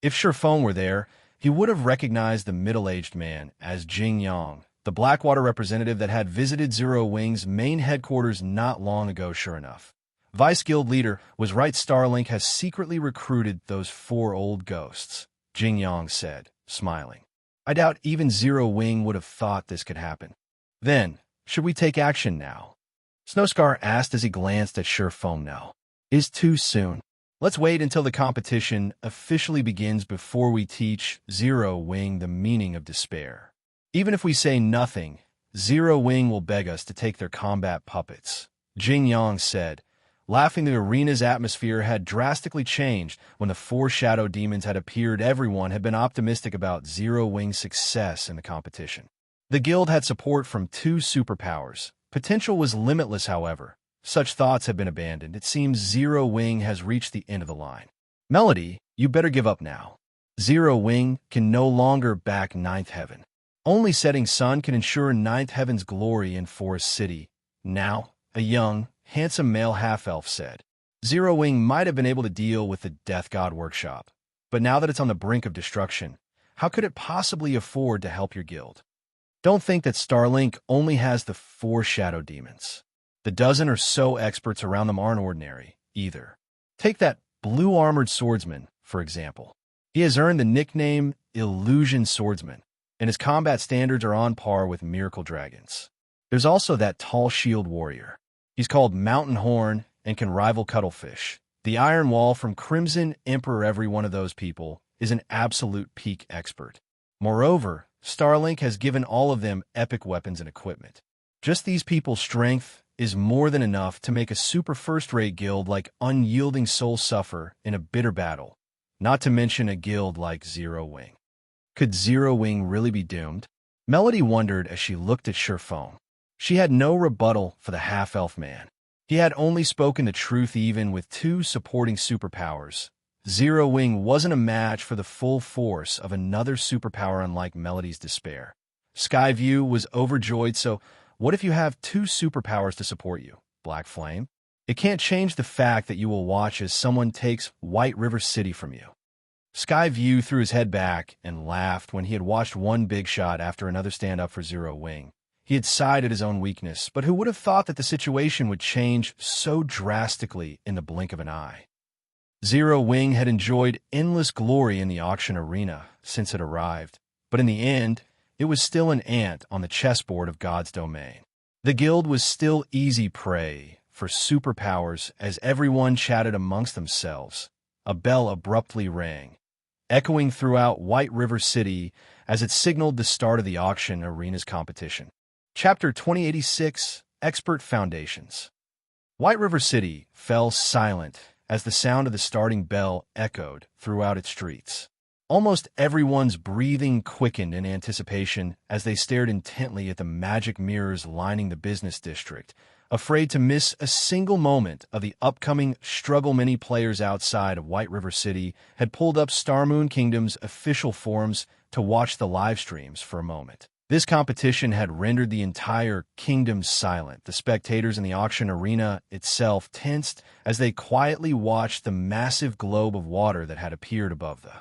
If Shurfeng were there, he would have recognized the middle-aged man as Jing Yang, the Blackwater representative that had visited Zero Wing's main headquarters not long ago. Sure enough, Vice Guild leader was right. Starlink has secretly recruited those four old ghosts, Jing Yang said, smiling. I doubt even Zero Wing would have thought this could happen. Then, should we take action now? Snowscar asked as he glanced at Shurfeng. No, is too soon. Let's wait until the competition officially begins before we teach Zero Wing the meaning of despair. Even if we say nothing, Zero Wing will beg us to take their combat puppets, Jing Yang said, laughing. The arena's atmosphere had drastically changed when the 4 shadow demons had appeared. Everyone had been optimistic about Zero Wing's success in the competition. The guild had support from 2 superpowers. Potential was limitless, however. Such thoughts have been abandoned. It seems Zero Wing has reached the end of the line. Melody, you better give up now. Zero Wing can no longer back Ninth Heaven. Only Setting Sun can ensure Ninth Heaven's glory in Forest City. Now, a young, handsome male half-elf said. Zero Wing might have been able to deal with the Death God Workshop, but now that it's on the brink of destruction, how could it possibly afford to help your guild? Don't think that Starlink only has the 4 shadow demons. The dozen or so experts around them aren't ordinary, either. Take that blue-armored swordsman, for example. He has earned the nickname Illusion Swordsman, and his combat standards are on par with Miracle Dragons. There's also that tall shield warrior. He's called Mountain Horn and can rival Cuttlefish. The Iron Wall from Crimson Emperor. Every one of those people is an absolute peak expert. Moreover, Starlink has given all of them epic weapons and equipment. Just these people's strength is more than enough to make a super first-rate guild like Unyielding Soul suffer in a bitter battle, not to mention a guild like Zero Wing. Could Zero Wing really be doomed? Melody wondered as she looked at Surefoam. She had no rebuttal for the half-elf man. He had only spoken the truth. Even with 2 supporting superpowers, Zero Wing wasn't a match for the full force of another superpower. Unlike Melody's despair, Skyview was overjoyed. So what if you have 2 superpowers to support you, Black Flame? It can't change the fact that you will watch as someone takes White River City from you. Skyview threw his head back and laughed when he had watched one big shot after another stand up for Zero Wing. He had sighed at his own weakness, but who would have thought that the situation would change so drastically in the blink of an eye? Zero Wing had enjoyed endless glory in the auction arena since it arrived, but in the end, it was still an ant on the chessboard of God's domain. The guild was still easy prey for superpowers as everyone chatted amongst themselves. A bell abruptly rang, echoing throughout White River City as it signaled the start of the auction arena's competition. Chapter 2086, Expert Foundations. White River City fell silent as the sound of the starting bell echoed throughout its streets. Almost everyone's breathing quickened in anticipation as they stared intently at the magic mirrors lining the business district, afraid to miss a single moment of the upcoming struggle. Many players outside of White River City had pulled up Starmoon Kingdom's official forums to watch the live streams for a moment. This competition had rendered the entire kingdom silent. The spectators in the auction arena itself tensed as they quietly watched the massive globe of water that had appeared above the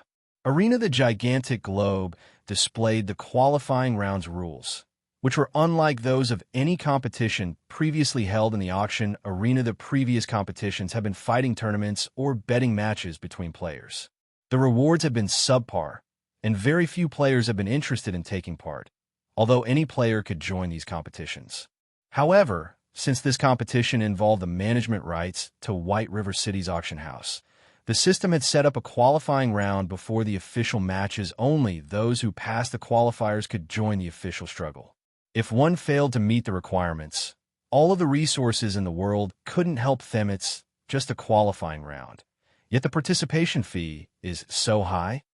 arena. The gigantic globe displayed the qualifying rounds rules, which were unlike those of any competition previously held in the auction arena. The previous competitions have been fighting tournaments or betting matches between players. The rewards have been subpar, and very few players have been interested in taking part, although any player could join these competitions. However, since this competition involved the management rights to White River City's auction house, the system had set up a qualifying round before the official matches. Only those who passed the qualifiers could join the official struggle. If one failed to meet the requirements, all of the resources in the world couldn't help them. It's just a qualifying round. Yet the participation fee is so high.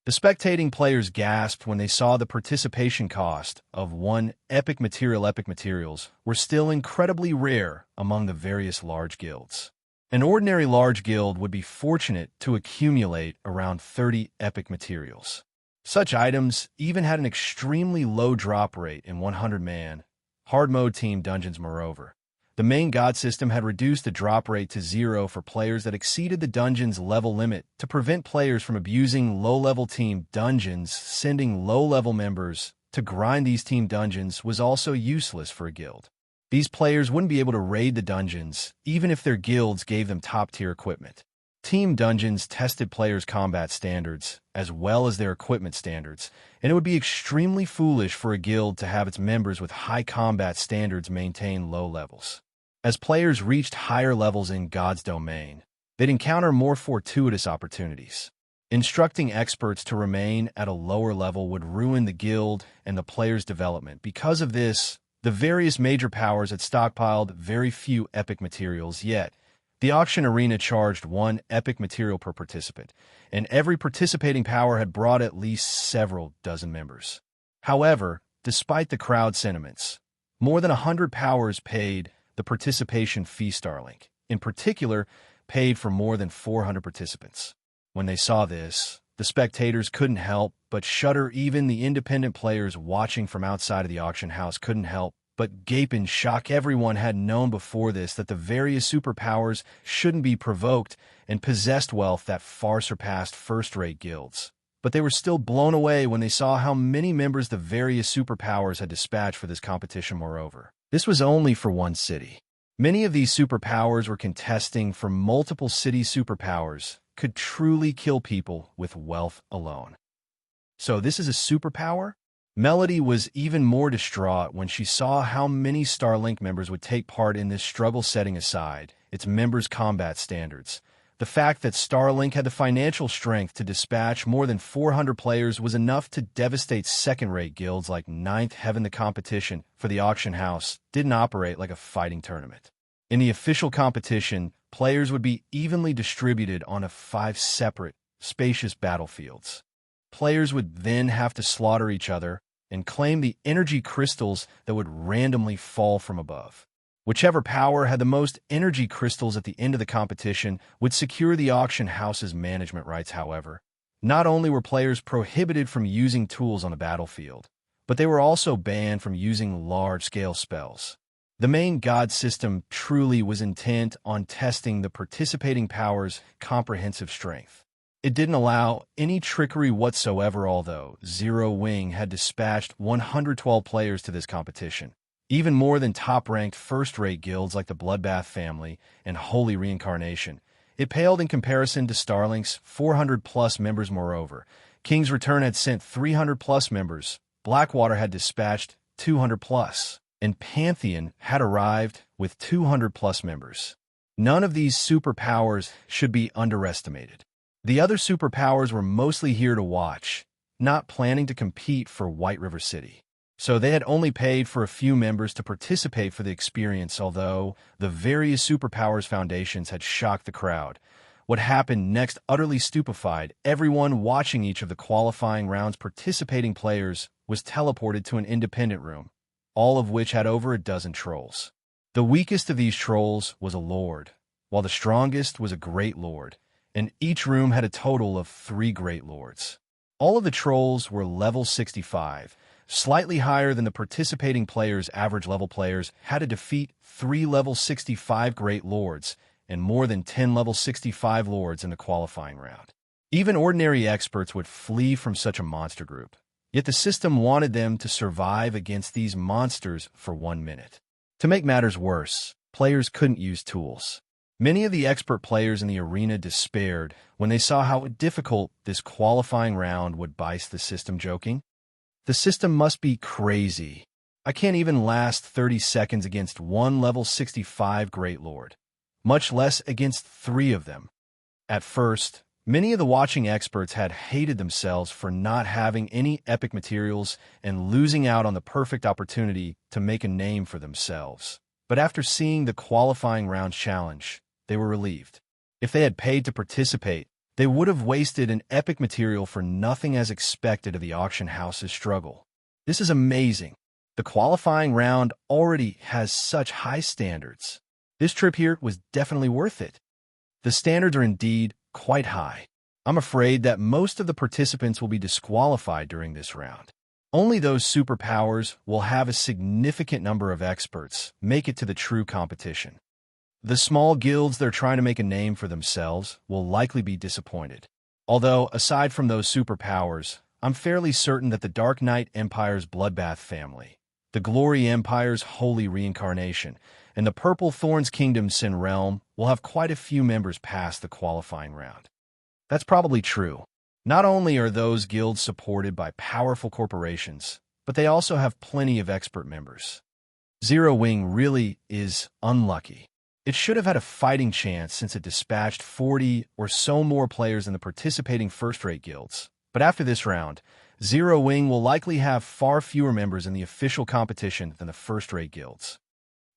The spectating players gasped when they saw the participation cost of one epic material. Epic materials were still incredibly rare among the various large guilds. An ordinary large guild would be fortunate to accumulate around 30 epic materials. Such items even had an extremely low drop rate in 100-man hard mode team dungeons. Moreover, the main god system had reduced the drop rate to 0 for players that exceeded the dungeon's level limit to prevent players from abusing low-level team dungeons. Sending low-level members to grind these team dungeons was also useless for a guild. These players wouldn't be able to raid the dungeons even if their guilds gave them top-tier equipment. Team dungeons tested players' combat standards as well as their equipment standards, and it would be extremely foolish for a guild to have its members with high combat standards maintain low levels. As players reached higher levels in God's domain, they'd encounter more fortuitous opportunities. Instructing experts to remain at a lower level would ruin the guild and the player's development. Because of this, The various major powers had stockpiled very few epic materials yet. The auction arena charged 1 epic material per participant, and every participating power had brought at least several dozen members. However, despite the crowd sentiments, more than 100 powers paid the participation fee. Starlink, in particular, paid for more than 400 participants. When they saw this, the spectators couldn't help but shudder. Even the independent players watching from outside of the auction house couldn't help but gape in shock. Everyone had known before this that the various superpowers shouldn't be provoked and possessed wealth that far surpassed first-rate guilds. But they were still blown away when they saw how many members the various superpowers had dispatched for this competition. Moreover, this was only for one city. Many of these superpowers were contesting for multiple city. Superpowers could truly kill people with wealth alone. So this is a superpower? Melody was even more distraught when she saw how many Starlink members would take part in this struggle. Setting aside its members' combat standards, the fact that Starlink had the financial strength to dispatch more than 400 players was enough to devastate second-rate guilds like Ninth Heaven. The competition for the auction house didn't operate like a fighting tournament. In the official competition, players would be evenly distributed on 5 separate, spacious battlefields. Players would then have to slaughter each other and claim the energy crystals that would randomly fall from above. Whichever power had the most energy crystals at the end of the competition would secure the auction house's management rights. However, not only were players prohibited from using tools on the battlefield, but they were also banned from using large-scale spells. The main god system truly was intent on testing the participating powers' comprehensive strength. It didn't allow any trickery whatsoever. Although Zero Wing had dispatched 112 players to this competition, even more than top-ranked first-rate guilds like the Bloodbath family and Holy Reincarnation, it paled in comparison to Starlink's 400-plus members. Moreover, King's Return had sent 300-plus members, Blackwater had dispatched 200-plus, and Pantheon had arrived with 200-plus members. None of these superpowers should be underestimated. The other superpowers were mostly here to watch, not planning to compete for White River City. So they had only paid for a few members to participate for the experience. Although the various superpowers foundations had shocked the crowd, what happened next utterly stupefied everyone watching. Each of the qualifying rounds participating players was teleported to an independent room, all of which had over a dozen trolls. The weakest of these trolls was a lord, while the strongest was a great lord, and each room had a total of 3 great lords. All of the trolls were level 65, slightly higher than the participating players. Average level players had to defeat 3 level 65 great lords and more than 10 level 65 lords in the qualifying round. Even ordinary experts would flee from such a monster group. Yet the system wanted them to survive against these monsters for 1 minute. To make matters worse, players couldn't use tools. Many of the expert players in the arena despaired when they saw how difficult this qualifying round would be. The system joking? The system must be crazy. I can't even last 30 seconds against 1 level 65 Great Lord, much less against 3 of them. At first, many of the watching experts had hated themselves for not having any epic materials and losing out on the perfect opportunity to make a name for themselves. But after seeing the qualifying round challenge, they were relieved. If they had paid to participate, they would have wasted an epic material for nothing, as expected of the auction house's struggle. This is amazing. The qualifying round already has such high standards. This trip here was definitely worth it. The standards are indeed quite high. I'm afraid that most of the participants will be disqualified during this round. Only those superpowers will have a significant number of experts make it to the true competition. The small guilds that are trying to make a name for themselves will likely be disappointed. Although, aside from those superpowers, I'm fairly certain that the Dark Knight Empire's Bloodbath family, the Glory Empire's Holy Reincarnation, and the Purple Thorns Kingdom's Sin Realm will have quite a few members past the qualifying round. That's probably true. Not only are those guilds supported by powerful corporations, but they also have plenty of expert members. Zero Wing really is unlucky. It should have had a fighting chance since it dispatched 40 or so more players than the participating first-rate guilds. But after this round, Zero Wing will likely have far fewer members in the official competition than the first-rate guilds.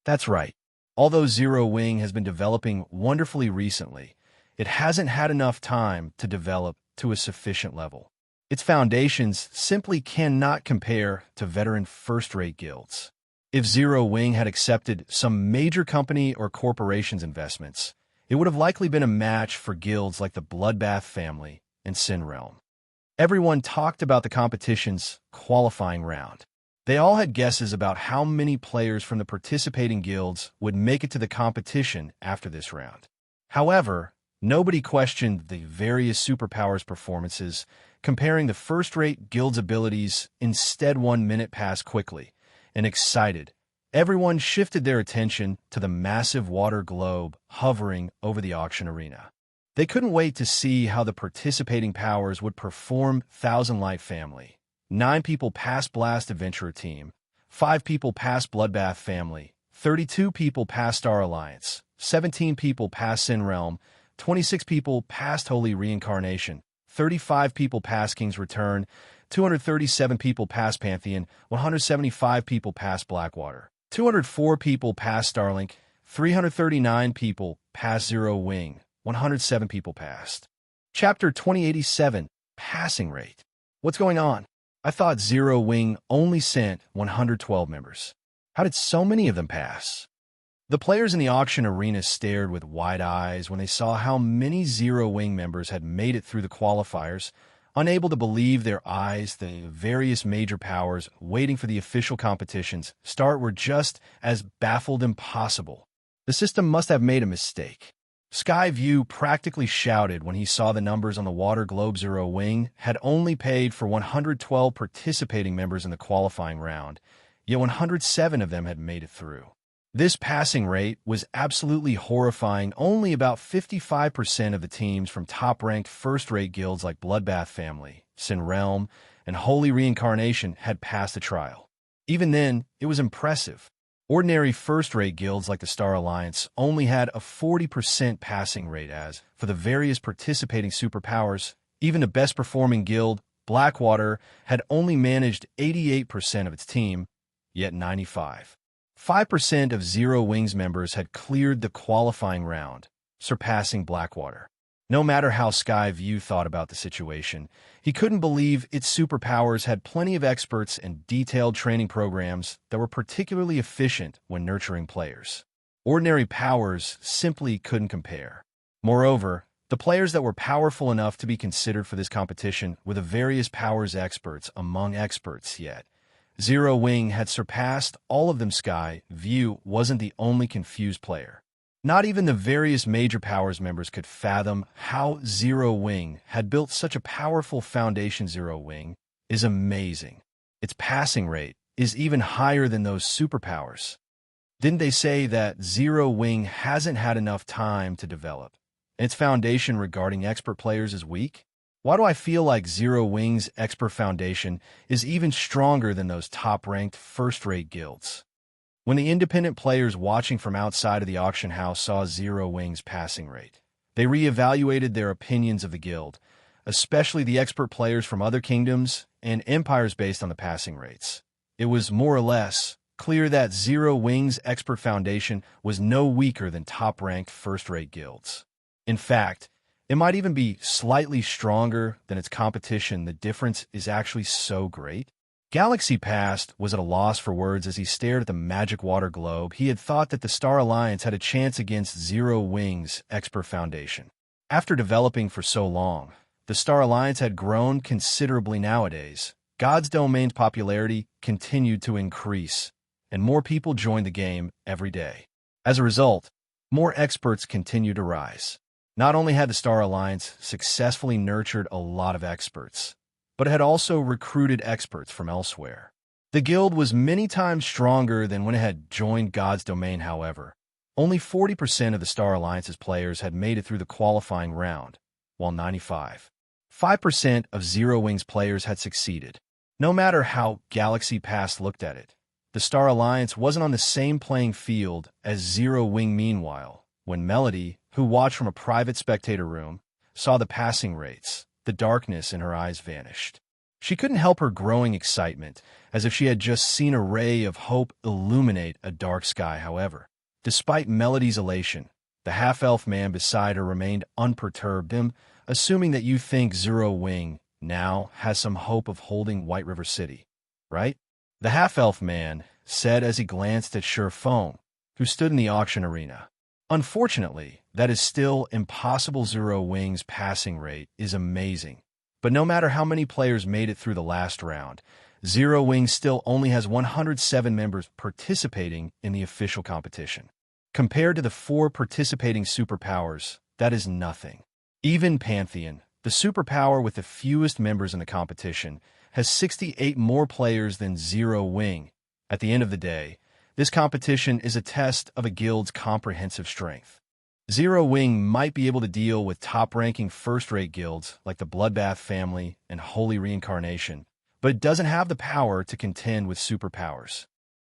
That's right. Although Zero Wing has been developing wonderfully recently, it hasn't had enough time to develop to a sufficient level. Its foundations simply cannot compare to veteran first-rate guilds. If Zero Wing had accepted some major company or corporation's investments, it would have likely been a match for guilds like the Bloodbath family and Sin Realm. Everyone talked about the competition's qualifying round. They all had guesses about how many players from the participating guilds would make it to the competition after this round. However, nobody questioned the various superpowers performances, comparing the first-rate guild's abilities. Instead, 1 minute passed quickly, and excited, everyone shifted their attention to the massive water globe hovering over the auction arena. They couldn't wait to see how the participating powers would perform. Thousand Light family. 9 people past Blast Adventurer team. 5 people past Bloodbath family. 32 people past Star Alliance. 17 people past Sin Realm. 26 people past Holy Reincarnation. 35 people past King's Return. 237 people past Pantheon. 175 people past Blackwater. 204 people past Starlink. 339 people past Zero Wing. 107 people passed. Chapter 2087, Passing Rate. What's going on? I thought Zero Wing only sent 112 members. How did so many of them pass? The players in the auction arena stared with wide eyes when they saw how many Zero Wing members had made it through the qualifiers, unable to believe their eyes. The various major powers waiting for the official competition's start were just as baffled as possible. The system must have made a mistake. Skyview practically shouted when he saw the numbers on the water globe. Zero Wing had only paid for 112 participating members in the qualifying round, yet 107 of them had made it through. This passing rate was absolutely horrifying. Only about 55% of the teams from top-ranked first-rate guilds like Bloodbath family, Sin Realm, and Holy Reincarnation had passed the trial. Even then, it was impressive. Ordinary first-rate guilds like the Star Alliance only had a 40% passing rate. As for the various participating superpowers, even the best-performing guild, Blackwater, had only managed 88% of its team, yet 5% of Zero Wing's members had cleared the qualifying round, surpassing Blackwater. No matter how Skyview thought about the situation, he couldn't believe its superpowers had plenty of experts and detailed training programs that were particularly efficient when nurturing players. Ordinary powers simply couldn't compare. Moreover, the players that were powerful enough to be considered for this competition were the various powers experts among experts. Yet Zero Wing had surpassed all of them. Skyview wasn't the only confused player. Not even the various major powers members could fathom how Zero Wing had built such a powerful foundation. Zero Wing is amazing. Its passing rate is even higher than those superpowers. Didn't they say that Zero Wing hasn't had enough time to develop, and its foundation regarding expert players is weak? Why do I feel like Zero Wing's expert foundation is even stronger than those top-ranked first-rate guilds? When the independent players watching from outside of the auction house saw Zero Wing's passing rate, they re-evaluated their opinions of the guild, especially the expert players from other kingdoms and empires based on the passing rates. It was more or less clear that Zero Wing's expert foundation was no weaker than top-ranked first-rate guilds. In fact, it might even be slightly stronger than its competition. The difference is actually so great. Galaxy Past was at a loss for words as he stared at the magic water globe. He had thought that the Star Alliance had a chance against Zero Wing's expert foundation. After developing for so long, the Star Alliance had grown considerably. Nowadays, God's Domain's popularity continued to increase, and more people joined the game every day. As a result, more experts continued to rise. Not only had the Star Alliance successfully nurtured a lot of experts, but it had also recruited experts from elsewhere. The guild was many times stronger than when it had joined God's Domain. However, only 40% of the Star Alliance's players had made it through the qualifying round, while 5% of Zero Wing's players had succeeded. No matter how Galaxy Pass looked at it, the Star Alliance wasn't on the same playing field as Zero Wing. Meanwhile, when Melody, who watched from a private spectator room, saw the passing rates, the darkness in her eyes vanished. She couldn't help her growing excitement, as if she had just seen a ray of hope illuminate a dark sky. However, despite Melody's elation, the half-elf man beside her remained unperturbed, assuming that you think Zero Wing now has some hope of holding White River City, right? The half-elf man said as he glanced at Sure Fong, who stood in the auction arena. Unfortunately, that is still impossible. Zero Wing's passing rate is amazing, but no matter how many players made it through the last round, Zero Wing still only has 107 members participating in the official competition. Compared to the 4 participating superpowers, that is nothing. Even Pantheon, the superpower with the fewest members in the competition, has 68 more players than Zero Wing. At the end of the day, this competition is a test of a guild's comprehensive strength. Zero Wing might be able to deal with top-ranking first-rate guilds like the Bloodbath family and Holy Reincarnation, but it doesn't have the power to contend with superpowers.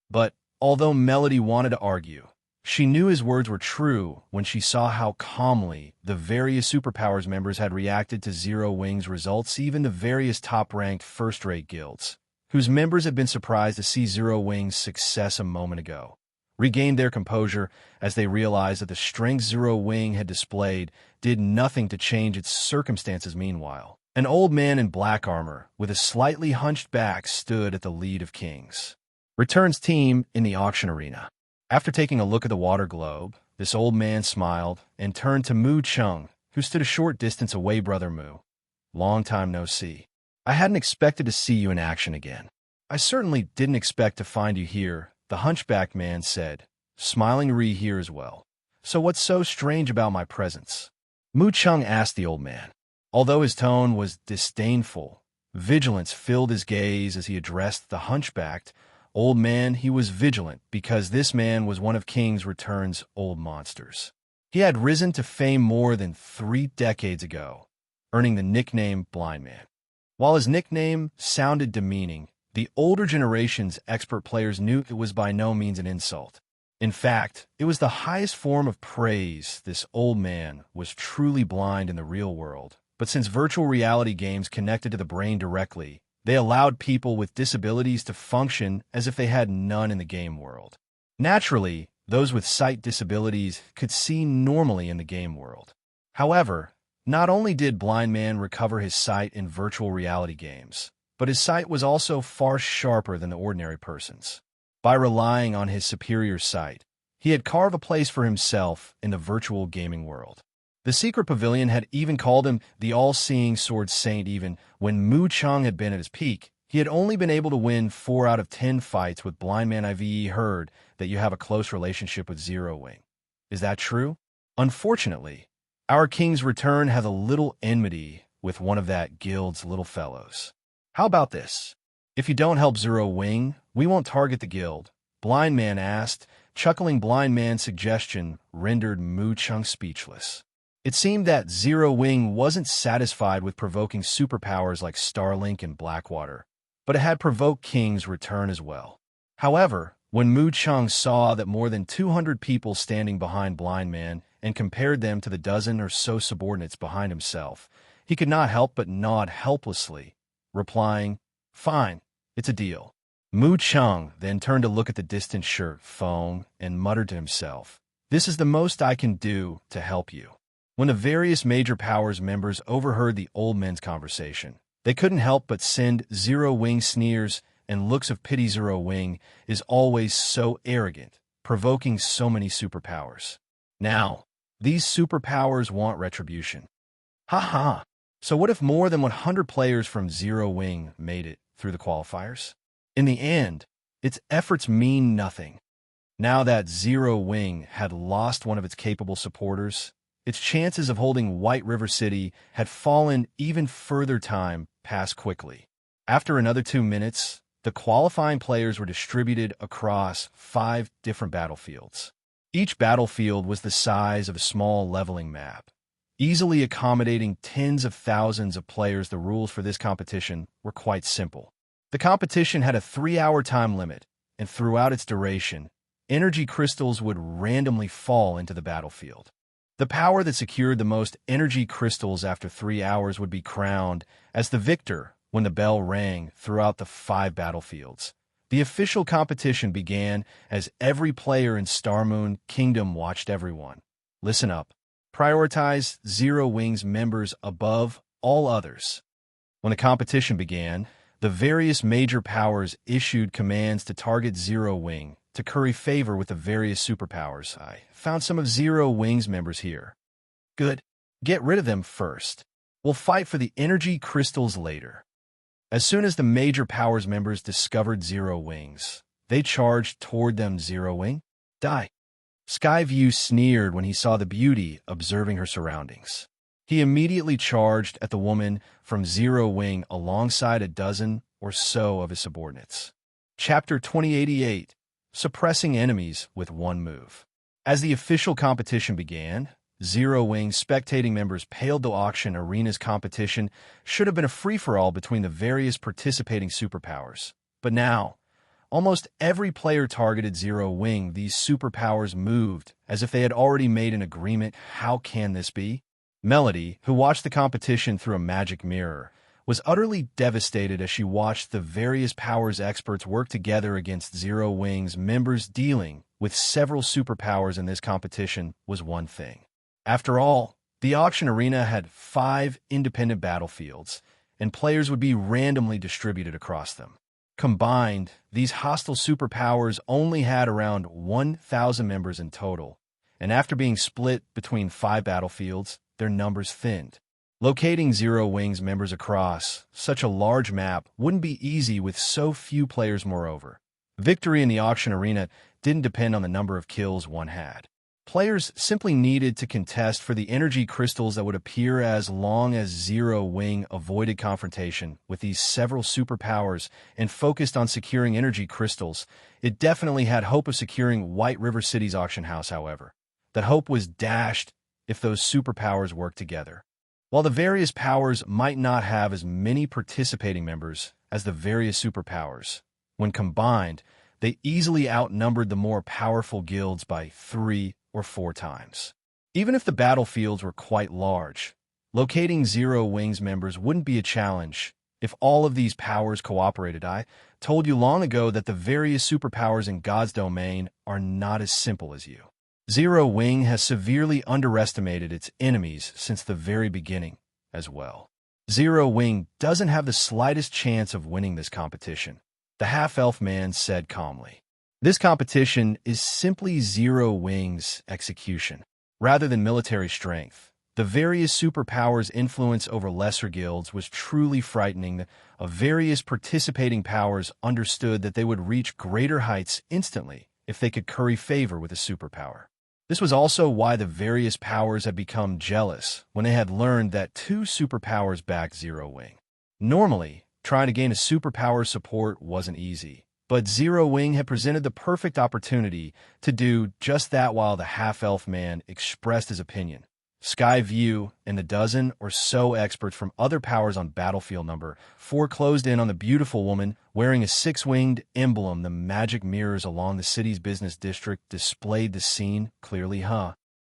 But although Melody wanted to argue, she knew his words were true when she saw how calmly the various superpowers members had reacted to Zero Wing's results. Even the various top-ranked first-rate guilds, whose members had been surprised to see Zero Wing's success a moment ago, regained their composure as they realized that the strength Zero Wing had displayed did nothing to change its circumstances. Meanwhile, an old man in black armor with a slightly hunched back stood at the lead of King's Return's team in the auction arena. After taking a look at the water globe, this old man smiled and turned to Mu Chung, who stood a short distance away. Brother Mu, long time no see. I hadn't expected to see you in action again. I certainly didn't expect to find you here, the hunchback man said, smiling. Re here as well. So what's so strange about my presence? Mu Chung asked the old man. Although his tone was disdainful, vigilance filled his gaze as he addressed the hunchbacked old man. He was vigilant because this man was one of King's Return's old monsters. He had risen to fame more than 3 decades ago, earning the nickname Blind Man. While his nickname sounded demeaning, the older generation's expert players knew it was by no means an insult. In fact, it was the highest form of praise. This old man was truly blind in the real world, but since virtual reality games connected to the brain directly, they allowed people with disabilities to function as if they had none in the game world. Naturally, those with sight disabilities could see normally in the game world. However, not only did Blind Man recover his sight in virtual reality games, but his sight was also far sharper than the ordinary person's. By relying on his superior sight, he had carved a place for himself in the virtual gaming world. The Secret Pavilion had even called him the All-Seeing Sword Saint. Even when Mu Chung had been at his peak, he had only been able to win 4 out of 10 fights with Blind Man. I've heard that you have a close relationship with Zero Wing. Is that true? Unfortunately, our King's Return has a little enmity with one of that guild's little fellows. How about this? If you don't help Zero Wing, we won't target the guild, Blind Man asked. Chuckling, Blind Man's suggestion rendered Mu Chung speechless. It seemed that Zero Wing wasn't satisfied with provoking superpowers like Starlink and Blackwater, but it had provoked King's Return as well. However, when Mu Chung saw that more than 200 people standing behind Blind Man and compared them to the dozen or so subordinates behind himself, he could not help but nod helplessly, replying, "Fine, it's a deal." Mu Chung then turned to look at the distant Sure Fong and muttered to himself, "This is the most I can do to help you." When the various major powers members overheard the old men's conversation, they couldn't help but send Zero Wing sneers and looks of pity. Zero Wing is always so arrogant, provoking so many superpowers. Now, these superpowers want retribution. Ha ha! So what if more than 100 players from Zero Wing made it through the qualifiers? In the end, its efforts mean nothing. Now that Zero Wing had lost one of its capable supporters, its chances of holding White River City had fallen even further. Time passed quickly. After another 2 minutes, the qualifying players were distributed across 5 different battlefields. Each battlefield was the size of a small leveling map, easily accommodating tens of thousands of players. The rules for this competition were quite simple. The competition had a 3-hour time limit, and throughout its duration, energy crystals would randomly fall into the battlefield. The power that secured the most energy crystals after 3 hours would be crowned as the victor, when the bell rang throughout the 5 battlefields. The official competition began as every player in Star Moon Kingdom watched everyone. Listen up. Prioritize Zero Wings members above all others. When the competition began, the various major powers issued commands to target Zero Wing to curry favor with the various superpowers. I found some of Zero Wing's members here. Good. Get rid of them first. We'll fight for the energy crystals later. As soon as the major powers members discovered Zero Wings, they charged toward them. Zero Wing, die. Skyview sneered when he saw the beauty observing her surroundings. He immediately charged at the woman from Zero Wing alongside a dozen or so of his subordinates. Chapter 2088, Suppressing Enemies with One Move. As the official competition began, Zero Wing spectating members paled the auction arena's competition should have been a free-for-all between the various participating superpowers. But now, almost every player targeted Zero Wing. These superpowers moved as if they had already made an agreement. How can this be? Melody, who watched the competition through a magic mirror, was utterly devastated as she watched the various powers experts work together against Zero Wing's members. Dealing with several superpowers in this competition was one thing. After all, the auction arena had 5 independent battlefields, and players would be randomly distributed across them. Combined, these hostile superpowers only had around 1,000 members in total, and after being split between 5 battlefields, their numbers thinned. Locating Zero Wing's members across such a large map wouldn't be easy with so few players. Moreover, victory in the auction arena didn't depend on the number of kills one had. Players simply needed to contest for the energy crystals that would appear. As long as Zero Wing avoided confrontation with these several superpowers and focused on securing energy crystals, it definitely had hope of securing White River City's auction house. However, that hope was dashed if those superpowers worked together. While the various powers might not have as many participating members as the various superpowers, when combined, they easily outnumbered the more powerful guilds by 3 or 4 times. Even if the battlefields were quite large, locating Zero Wing's members wouldn't be a challenge if all of these powers cooperated. I told you long ago that the various superpowers in God's domain are not as simple as you. Zero Wing has severely underestimated its enemies since the very beginning as well. Zero Wing doesn't have the slightest chance of winning this competition, the half-elf man said calmly. This competition is simply Zero Wing's execution, rather than military strength. The various superpowers' influence over lesser guilds was truly frightening. The various participating powers understood that they would reach greater heights instantly if they could curry favor with a superpower. This was also why the various powers had become jealous when they had learned that 2 superpowers backed Zero Wing. Normally, trying to gain a superpower support wasn't easy, but Zero Wing had presented the perfect opportunity to do just that. While the half-elf man expressed his opinion, Skyview and the dozen or so experts from other powers on battlefield number 4 closed in on the beautiful woman wearing a 6-winged emblem. The magic mirrors along the city's business district displayed the scene clearly.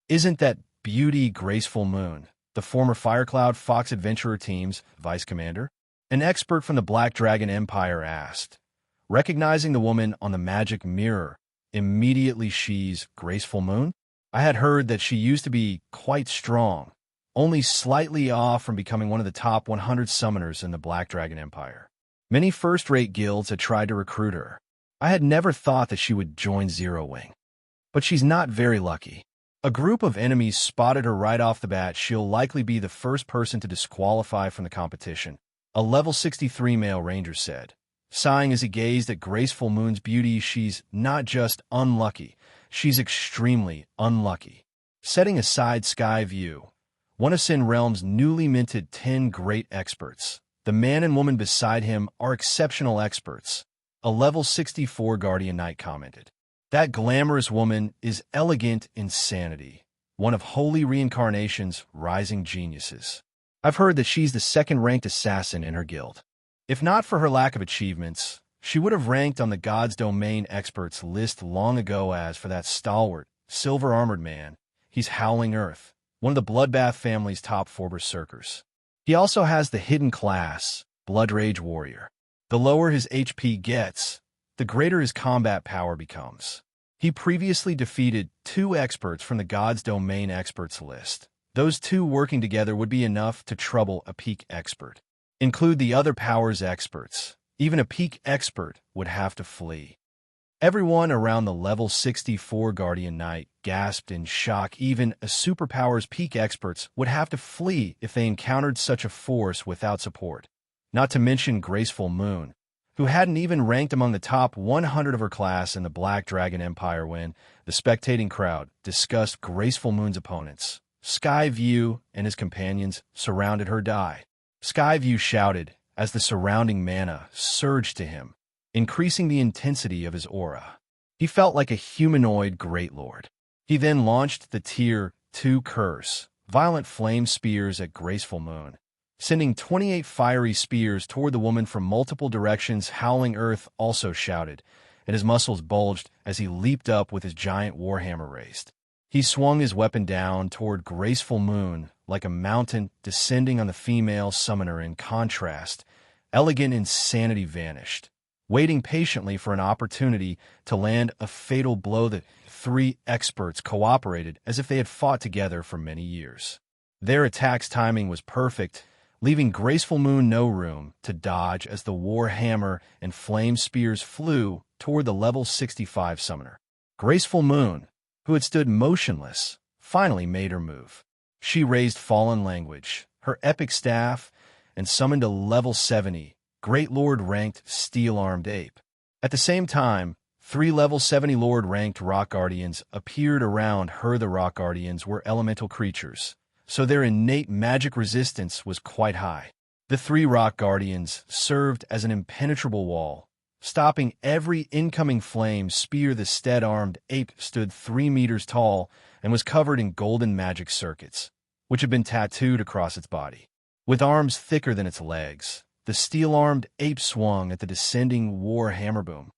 Isn't that beauty Graceful Moon, the former Firecloud Fox Adventurer team's vice commander? An expert from the Black Dragon Empire asked. Recognizing the woman on the magic mirror, immediately, she's Graceful Moon? I had heard that she used to be quite strong, only slightly off from becoming one of the top 100 summoners in the Black Dragon Empire. Many first-rate guilds had tried to recruit her. I had never thought that she would join Zero Wing. But she's not very lucky. A group of enemies spotted her right off the bat. She'll likely be the first person to disqualify from the competition, a level 63 male ranger said, sighing as he gazed at Graceful Moon's beauty. She's not just unlucky, she's extremely unlucky. Setting aside Skyview, one of Sin Realm's newly minted 10 great experts, the man and woman beside him are exceptional experts. A level 64 Guardian Knight commented. That glamorous woman is elegant insanity, one of Holy Reincarnation's rising geniuses. I've heard that she's the second-ranked assassin in her guild. If not for her lack of achievements, she would have ranked on the God's Domain experts list long ago. As for that stalwart, silver-armored man, he's Howling Earth, one of the Bloodbath family's top 4 berserkers. He also has the hidden class, Blood Rage Warrior. The lower his HP gets, the greater his combat power becomes. He previously defeated 2 experts from the God's Domain experts list. Those 2 working together would be enough to trouble a peak expert. Include the other powers experts. Even a peak expert would have to flee. Everyone around the level 64 Guardian Knight gasped in shock. Even a superpower's peak experts would have to flee if they encountered such a force without support. Not to mention Graceful Moon, who hadn't even ranked among the top 100 of her class in the Black Dragon Empire when the spectating crowd discussed Graceful Moon's opponents. Skyview and his companions surrounded her die. Skyview shouted as the surrounding mana surged to him, increasing the intensity of his aura. He felt like a humanoid great lord. He then launched the Tier 2 curse, Violent Flame Spears at Graceful Moon, sending 28 fiery spears toward the woman from multiple directions. Howling Earth also shouted, and his muscles bulged as he leaped up with his giant warhammer raised. He swung his weapon down toward Graceful Moon like a mountain descending on the female summoner. In contrast, Elegant Insanity vanished, waiting patiently for an opportunity to land a fatal blow. The 3 experts cooperated as if they had fought together for many years. Their attack's timing was perfect, leaving Graceful Moon no room to dodge as the war hammer and flame spears flew toward the level 65 summoner. Graceful Moon, who had stood motionless, finally made her move. She raised Fallen Language, her epic staff, and summoned a level 70, Great Lord-ranked Steel-Armed Ape. At the same time, 3 level 70 Lord-ranked Rock Guardians appeared around her. The Rock Guardians were elemental creatures, so their innate magic resistance was quite high. The 3 Rock Guardians served as an impenetrable wall, stopping every incoming flame spear. The Stead-Armed Ape stood 3 meters tall and was covered in golden magic circuits, which had been tattooed across its body. With arms thicker than its legs, the Steel-Armed Ape swung at the descending war hammer boom.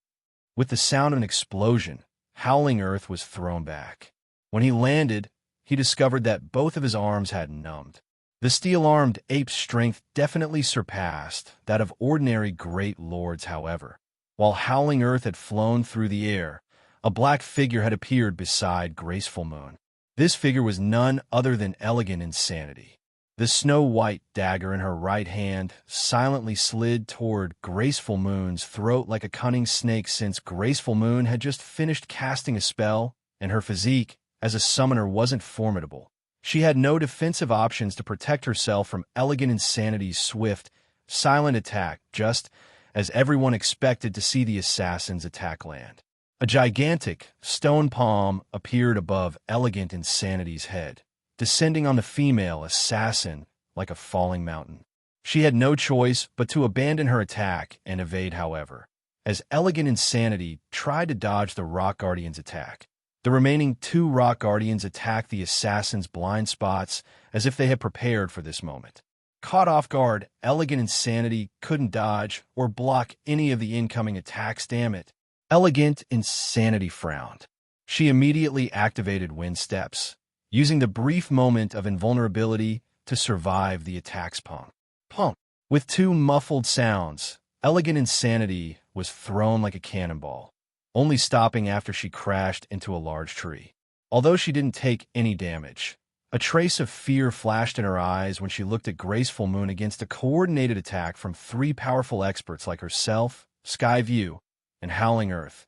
With the sound of an explosion, Howling Earth was thrown back. When he landed, he discovered that both of his arms had numbed. The Steel-Armed Ape's strength definitely surpassed that of ordinary Great Lords. However, while Howling Earth had flown through the air, a black figure had appeared beside Graceful Moon. This figure was none other than Elegant Insanity. The snow-white dagger in her right hand silently slid toward Graceful Moon's throat like a cunning snake. Since Graceful Moon had just finished casting a spell, and her physique as a summoner wasn't formidable, she had no defensive options to protect herself from Elegant Insanity's swift, silent attack, just as everyone expected to see the assassin's attack land. A gigantic stone palm appeared above Elegant Insanity's head, descending on the female assassin like a falling mountain. She had no choice but to abandon her attack and evade. However, as Elegant Insanity tried to dodge the Rock Guardian's attack, the remaining 2 Rock Guardians attacked the assassin's blind spots as if they had prepared for this moment. Caught off guard, Elegant Insanity couldn't dodge or block any of the incoming attacks. Damn it. Elegant Insanity frowned. She immediately activated Wind Steps, using the brief moment of invulnerability to survive the attack's pump. With 2 muffled sounds, Elegant Insanity was thrown like a cannonball, only stopping after she crashed into a large tree. Although she didn't take any damage, a trace of fear flashed in her eyes when she looked at Graceful Moon against a coordinated attack from 3 powerful experts like herself, Skyview, and Howling Earth.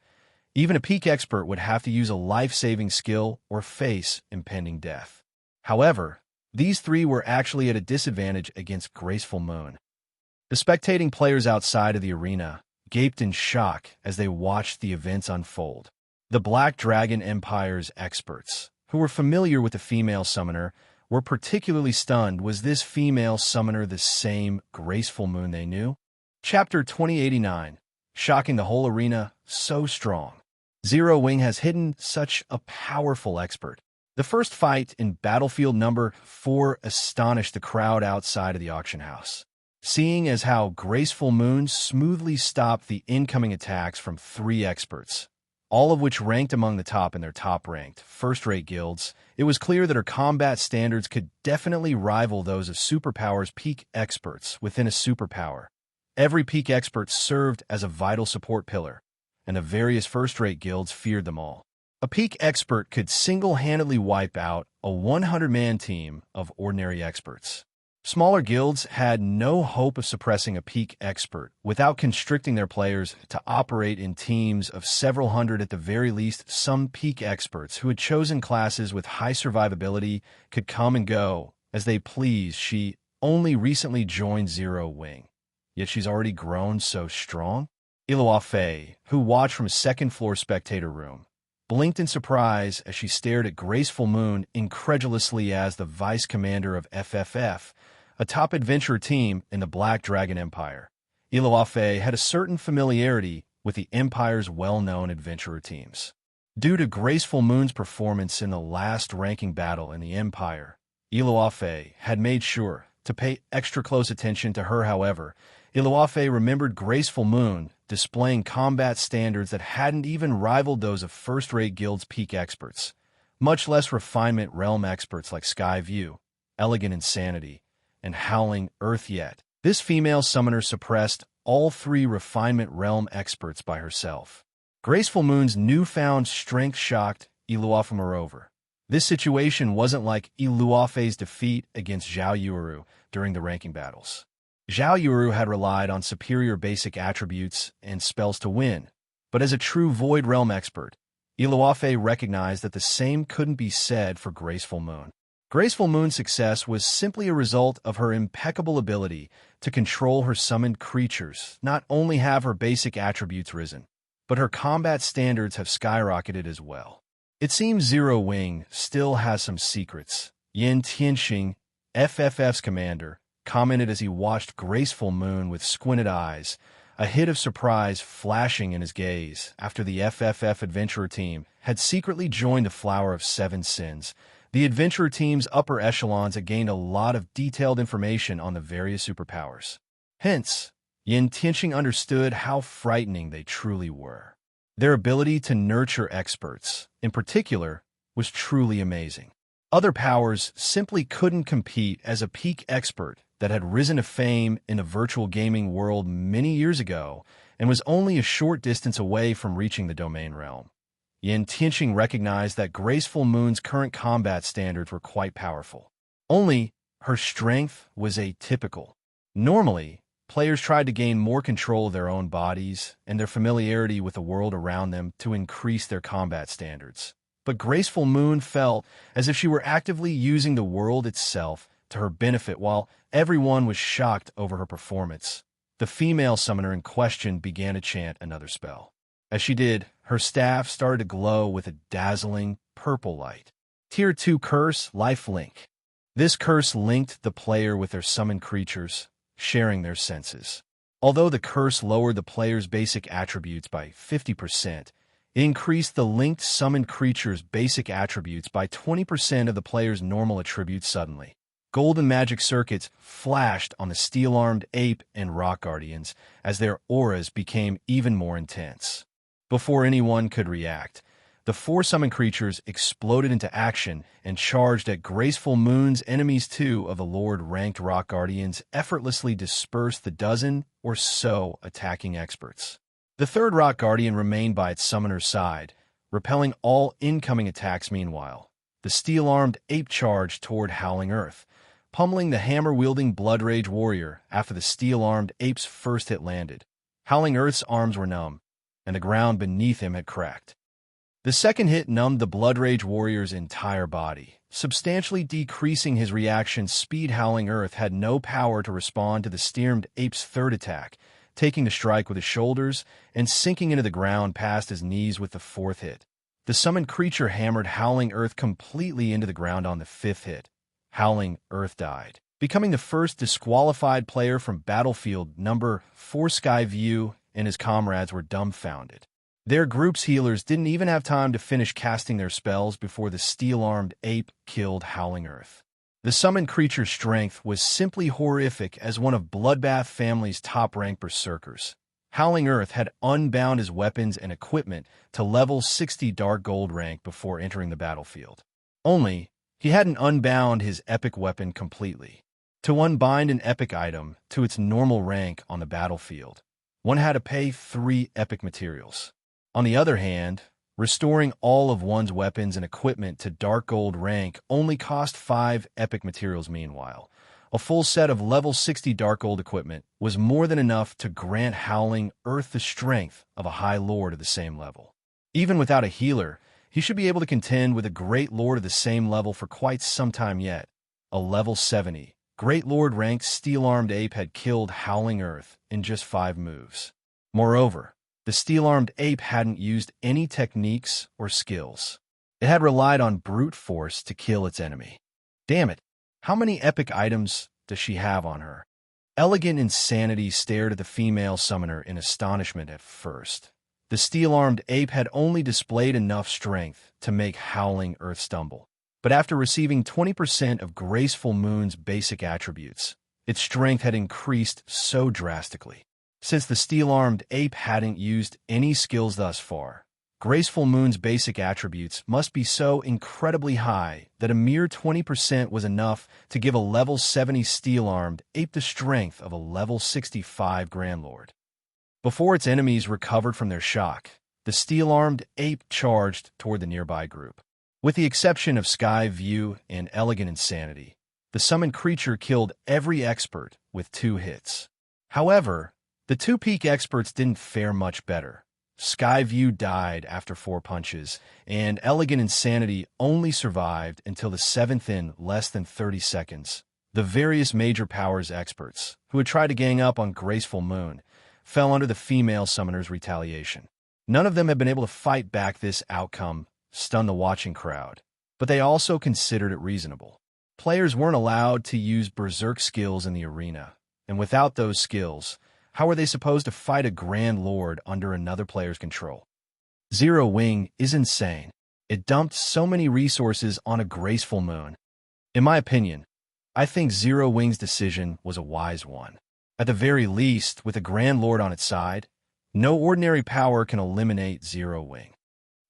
Even a peak expert would have to use a life-saving skill or face impending death. However, these 3 were actually at a disadvantage against Graceful Moon. The spectating players outside of the arena gaped in shock as they watched the events unfold. The Black Dragon Empire's experts, who were familiar with the female summoner, were particularly stunned. Was this female summoner the same Graceful Moon they knew? Chapter 2089. Shocking the whole arena, so strong. Zero Wing has hidden such a powerful expert. The first fight in Battlefield number 4 astonished the crowd outside of the auction house, seeing as how Graceful Moon smoothly stopped the incoming attacks from 3 experts, all of which ranked among the top in their top-ranked, first-rate guilds. It was clear that her combat standards could definitely rival those of Superpower's peak experts within a superpower. Every peak expert served as a vital support pillar, and the various first-rate guilds feared them all. A peak expert could single-handedly wipe out a 100-man team of ordinary experts. Smaller guilds had no hope of suppressing a peak expert without constricting their players to operate in teams of several hundred at the very least. Some peak experts who had chosen classes with high survivability could come and go as they pleased. She only recently joined Zero Wing, yet she's already grown so strong. Iluafe, who watched from a second-floor spectator room, blinked in surprise as she stared at Graceful Moon incredulously as the vice commander of FFF, a top adventure team in the Black Dragon Empire. Iluafe had a certain familiarity with the Empire's well-known adventurer teams. Due to Graceful Moon's performance in the last ranking battle in the Empire, Iluafe had made sure to pay extra close attention to her. However, Iluafe remembered Graceful Moon displaying combat standards that hadn't even rivaled those of first-rate guilds peak experts, much less refinement realm experts like Skyview, Elegant Insanity, and Howling Earth. Yet this female summoner suppressed all three refinement realm experts by herself. Graceful Moon's newfound strength shocked Iluafe. Moreover, this situation wasn't like Iluafe's defeat against Zhao Yuuru during the ranking battles. Zhao Yuuru had relied on superior basic attributes and spells to win, but as a true Void Realm expert, Iluafe recognized that the same couldn't be said for Graceful Moon. Graceful Moon's success was simply a result of her impeccable ability to control her summoned creatures. Not only have her basic attributes risen, but her combat standards have skyrocketed as well. It seems Zero Wing still has some secrets. Yin Tianxing, FFF's commander, commented as he watched Graceful Moon with squinted eyes, a hint of surprise flashing in his gaze after the FFF adventurer team had secretly joined the Flower of Seven Sins. The adventurer team's upper echelons had gained a lot of detailed information on the various superpowers. Hence, Yin Tianxing understood how frightening they truly were. Their ability to nurture experts, in particular, was truly amazing. Other powers simply couldn't compete. As a peak expert that had risen to fame in the virtual gaming world many years ago and was only a short distance away from reaching the domain realm, Yin Tianxing recognized that Graceful Moon's current combat standards were quite powerful. Only, her strength was atypical. Normally, players tried to gain more control of their own bodies and their familiarity with the world around them to increase their combat standards. But Graceful Moon felt as if she were actively using the world itself to her benefit. While everyone was shocked over her performance, the female summoner in question began to chant another spell. As she did, her staff started to glow with a dazzling purple light. Tier 2 Curse Life Link. This curse linked the player with their summoned creatures, sharing their senses. Although the curse lowered the player's basic attributes by 50%, it increased the linked summoned creature's basic attributes by 20% of the player's normal attributes. Suddenly, golden magic circuits flashed on the steel-armed ape and rock guardians as their auras became even more intense. Before anyone could react, the four summoned creatures exploded into action and charged at Graceful Moon's enemies. Two of the Lord-ranked rock guardians effortlessly dispersed the dozen or so attacking experts. The third rock guardian remained by its summoner's side, repelling all incoming attacks. Meanwhile, the steel-armed ape charged toward Howling Earth, pummeling the hammer-wielding Blood Rage warrior after the steel-armed ape's first hit landed. Howling Earth's arms were numb, and the ground beneath him had cracked. The second hit numbed the Blood Rage warrior's entire body, substantially decreasing his reaction speed. Howling Earth had no power to respond to the steel-armed ape's third attack, taking the strike with his shoulders and sinking into the ground past his knees with the fourth hit. The summoned creature hammered Howling Earth completely into the ground on the fifth hit. Howling Earth died, becoming the first disqualified player from Battlefield number 4. Skyview and his comrades were dumbfounded. Their group's healers didn't even have time to finish casting their spells before the steel-armed ape killed Howling Earth. The summoned creature's strength was simply horrific as one of Bloodbath family's top-ranked berserkers. Howling Earth had unbound his weapons and equipment to level 60 Dark Gold rank before entering the battlefield. Only, he hadn't unbound his epic weapon completely. To unbind an epic item to its normal rank on the battlefield, one had to pay 3 epic materials. On the other hand, restoring all of one's weapons and equipment to Dark Gold rank only cost 5 epic materials. Meanwhile, a full set of level 60 Dark Gold equipment was more than enough to grant Howling Earth the strength of a High Lord of the same level. Even without a healer, he should be able to contend with a Great Lord of the same level for quite some time yet. A level 70, Great Lord ranked Steel-Armed Ape had killed Howling Earth in just 5 moves. Moreover, the Steel-Armed Ape hadn't used any techniques or skills. It had relied on brute force to kill its enemy. Damn it, how many epic items does she have on her? Elegant Insanity stared at the female summoner in astonishment at first. The Steel-Armed Ape had only displayed enough strength to make Howling Earth stumble. But after receiving 20% of Graceful Moon's basic attributes, its strength had increased so drastically. Since the Steel-Armed Ape hadn't used any skills thus far, Graceful Moon's basic attributes must be so incredibly high that a mere 20% was enough to give a level 70 Steel-Armed Ape the strength of a level 65 Grand Lord. Before its enemies recovered from their shock, the Steel-Armed Ape charged toward the nearby group. With the exception of Sky View and Elegant Insanity, the summoned creature killed every expert with 2 hits. However, the 2 peak experts didn't fare much better. Sky View died after 4 punches, and Elegant Insanity only survived until the 7th in less than 30 seconds. The various major powers experts, who had tried to gang up on Graceful Moon, fell under the female summoner's retaliation. None of them had been able to fight back this outcome, stun the watching crowd, but they also considered it reasonable. Players weren't allowed to use berserk skills in the arena, and without those skills, how were they supposed to fight a Grand Lord under another player's control? Zero Wing is insane. It dumped so many resources on a Graceful Moon. In my opinion, I think Zero Wing's decision was a wise one. At the very least, with a Grand Lord on its side, no ordinary power can eliminate Zero Wing.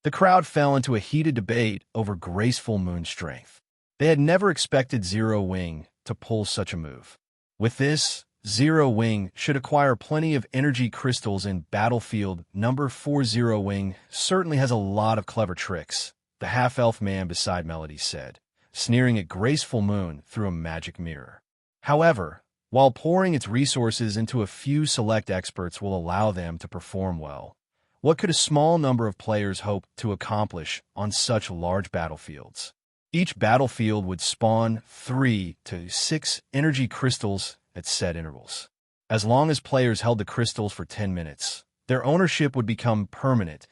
The crowd fell into a heated debate over Graceful Moon's strength. They had never expected Zero Wing to pull such a move. With this, Zero Wing should acquire plenty of energy crystals in Battlefield number 4. Zero Wing certainly has a lot of clever tricks, the half-elf man beside Melody said, sneering at Graceful Moon through a magic mirror. However, while pouring its resources into a few select experts will allow them to perform well, what could a small number of players hope to accomplish on such large battlefields? Each battlefield would spawn 3 to 6 energy crystals at set intervals. As long as players held the crystals for 10 minutes, their ownership would become permanent,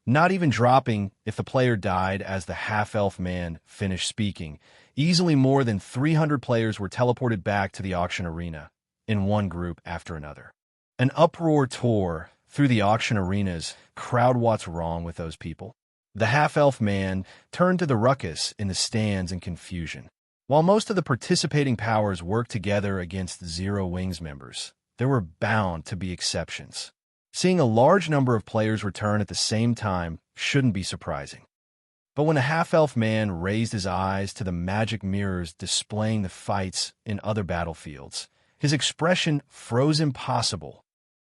not even dropping if the player died. As the half-elf man finished speaking, easily more than 300 players were teleported back to the auction arena, in one group after another. An uproar tore through the auction arenas. Crowd, what's wrong with those people? The half-elf man turned to the ruckus in the stands in confusion. While most of the participating powers worked together against Zero Wing's members, there were bound to be exceptions. Seeing a large number of players return at the same time shouldn't be surprising. But when the half-elf man raised his eyes to the magic mirrors displaying the fights in other battlefields, his expression froze impossible.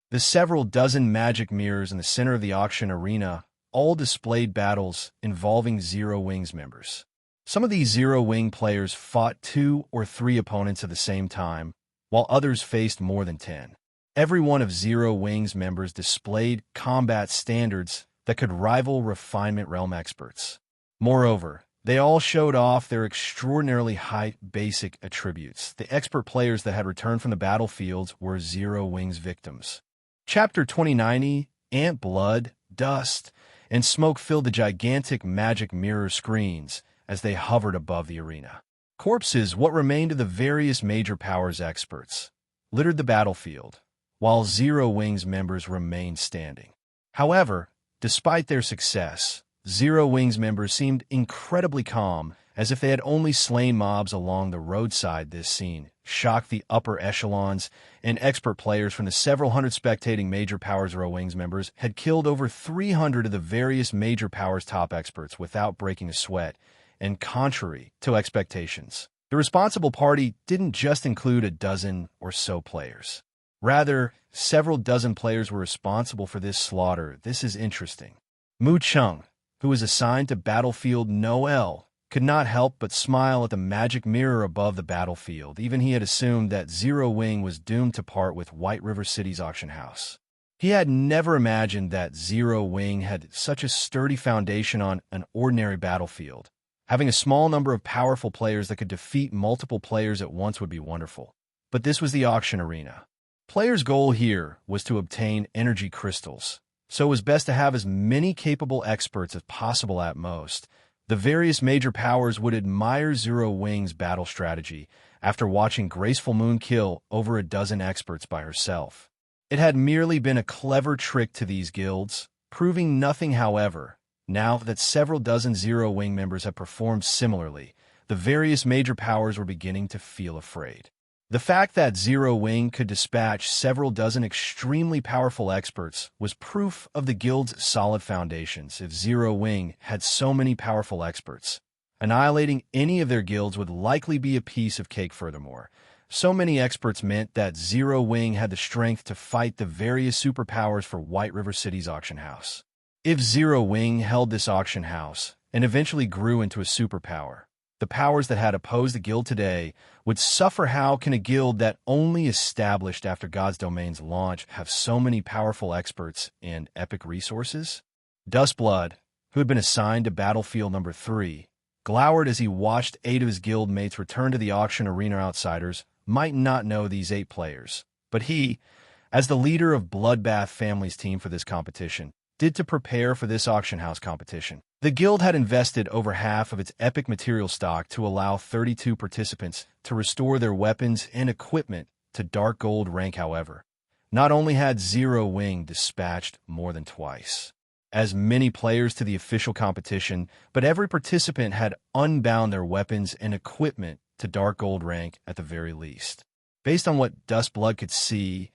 The several dozen magic mirrors in the center of the auction arena all displayed battles involving Zero Wing's members. Some of these Zero Wing players fought 2 or 3 opponents at the same time, while others faced more than 10. Every one of Zero Wing's members displayed combat standards that could rival Refinement Realm experts. Moreover, they all showed off their extraordinarily high basic attributes. The expert players that had returned from the battlefields were Zero Wing's victims. Chapter 2090, Ant Blood, Dust, and Smoke filled the gigantic magic mirror screens as they hovered above the arena. Corpses, what remained of the various major powers experts, littered the battlefield, while Zero Wing's members remained standing. However, despite their success, Zero Wing's members seemed incredibly calm, as if they had only slain mobs along the roadside. This scene shocked the upper echelons, and expert players from the several hundred spectating major powers. Zero Wing's members had killed over 300 of the various major powers top experts without breaking a sweat, and contrary to expectations, The responsible party didn't just include a dozen or so players. Rather, several dozen players were responsible for this slaughter. This is interesting. Mu Chung, who was assigned to Battlefield Noel, could not help but smile at the magic mirror above the battlefield. Even he had assumed that Zero Wing was doomed to part with White River City's auction house. He had never imagined that Zero Wing had such a sturdy foundation on an ordinary battlefield. Having a small number of powerful players that could defeat multiple players at once would be wonderful. But this was the auction arena. Players' goal here was to obtain energy crystals, so it was best to have as many capable experts as possible at most. The various major powers would admire Zero Wing's battle strategy after watching Graceful Moon kill over a dozen experts by herself. It had merely been a clever trick to these guilds, proving nothing. However, now that several dozen Zero Wing members had performed similarly, the various major powers were beginning to feel afraid. The fact that Zero Wing could dispatch several dozen extremely powerful experts was proof of the guild's solid foundations. If Zero Wing had so many powerful experts, annihilating any of their guilds would likely be a piece of cake. Furthermore, so many experts meant that Zero Wing had the strength to fight the various superpowers for White River City's auction house. If Zero Wing held this auction house and eventually grew into a superpower, the powers that had opposed the guild today would suffer. How can a guild that only established after God's Domain's launch have so many powerful experts and epic resources? Dustblood, who had been assigned to Battlefield number 3, glowered as he watched 8 of his guild mates return to the auction arena. Outsiders might not know these 8 players, but he, as the leader of Bloodbath family's team for this competition, did to prepare for this auction house competition. The guild had invested over half of its epic material stock to allow 32 participants to restore their weapons and equipment to Dark Gold rank. However, not only had Zero Wing dispatched more than twice as many players to the official competition, but every participant had unbound their weapons and equipment to Dark Gold rank at the very least. Based on what Dustblood could see,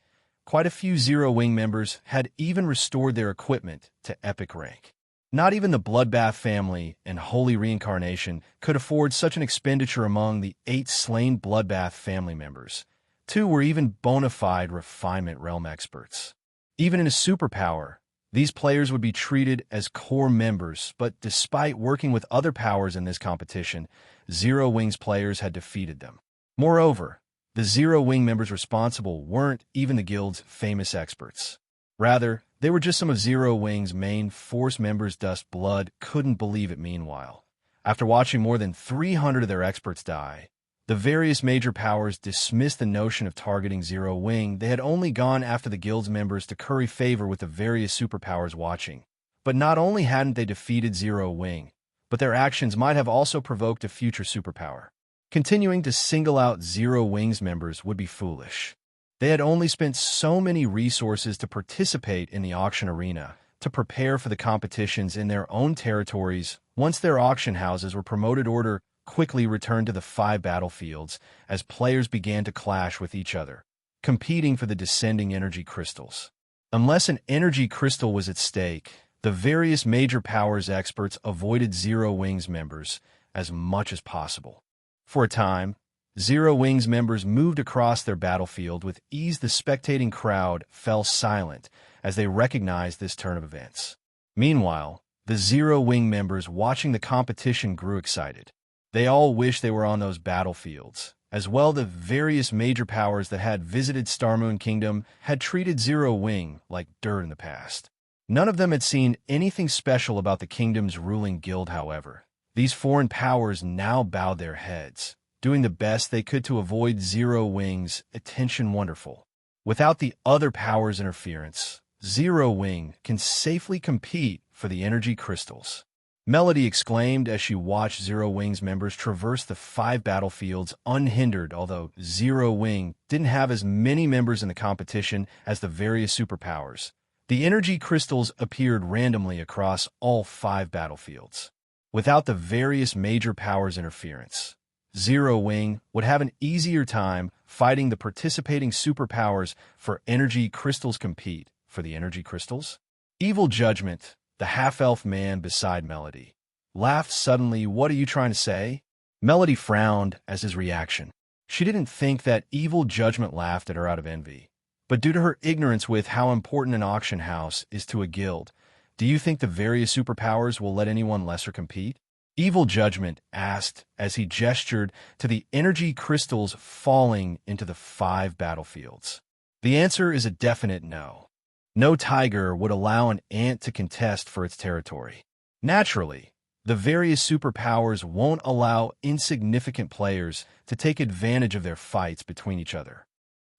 quite a few Zero Wing members had even restored their equipment to epic rank. Not even the Bloodbath family and Holy Reincarnation could afford such an expenditure. Among the 8 slain Bloodbath family members, 2 were even bona fide refinement realm experts. Even in a superpower, these players would be treated as core members, but despite working with other powers in this competition, Zero Wing's players had defeated them. Moreover, the Zero Wing members responsible weren't even the guild's famous experts. Rather, they were just some of Zero Wing's main force members. Dustblood couldn't believe it. Meanwhile, after watching more than 300 of their experts die, the various major powers dismissed the notion of targeting Zero Wing. They had only gone after the guild's members to curry favor with the various superpowers watching. But not only hadn't they defeated Zero Wing, but their actions might have also provoked a future superpower. Continuing to single out Zero Wing's members would be foolish. They had only spent so many resources to participate in the auction arena, to prepare for the competitions in their own territories. Once their auction houses were promoted, order quickly returned to the 5 battlefields as players began to clash with each other, competing for the descending energy crystals. Unless an energy crystal was at stake, the various major powers experts avoided Zero Wing's members as much as possible. For a time, Zero Wing's members moved across their battlefield with ease. The spectating crowd fell silent as they recognized this turn of events. Meanwhile, the Zero Wing members watching the competition grew excited. They all wished they were on those battlefields. As well, the various major powers that had visited Starmoon Kingdom had treated Zero Wing like dirt in the past. None of them had seen anything special about the kingdom's ruling guild. However, these foreign powers now bowed their heads, doing the best they could to avoid Zero Wing's attention. Wonderful. Without the other powers' interference, Zero Wing can safely compete for the energy crystals. Melody exclaimed as she watched Zero Wing's members traverse the 5 battlefields unhindered. Although Zero Wing didn't have as many members in the competition as the various superpowers, the energy crystals appeared randomly across all 5 battlefields. Without the various major powers' interference, Zero Wing would have an easier time fighting the participating superpowers for energy crystals. Compete for the energy crystals? Evil Judgment, the half-elf man beside Melody, laughed suddenly. What are you trying to say? Melody frowned as his reaction. She didn't think that evil judgment laughed at her out of envy, but due to her ignorance with how important an auction house is to a guild, do you think the various superpowers will let anyone lesser compete? Evil Judgment asked as he gestured to the energy crystals falling into the 5 battlefields. The answer is a definite no. No tiger would allow an ant to contest for its territory. Naturally, the various superpowers won't allow insignificant players to take advantage of their fights between each other.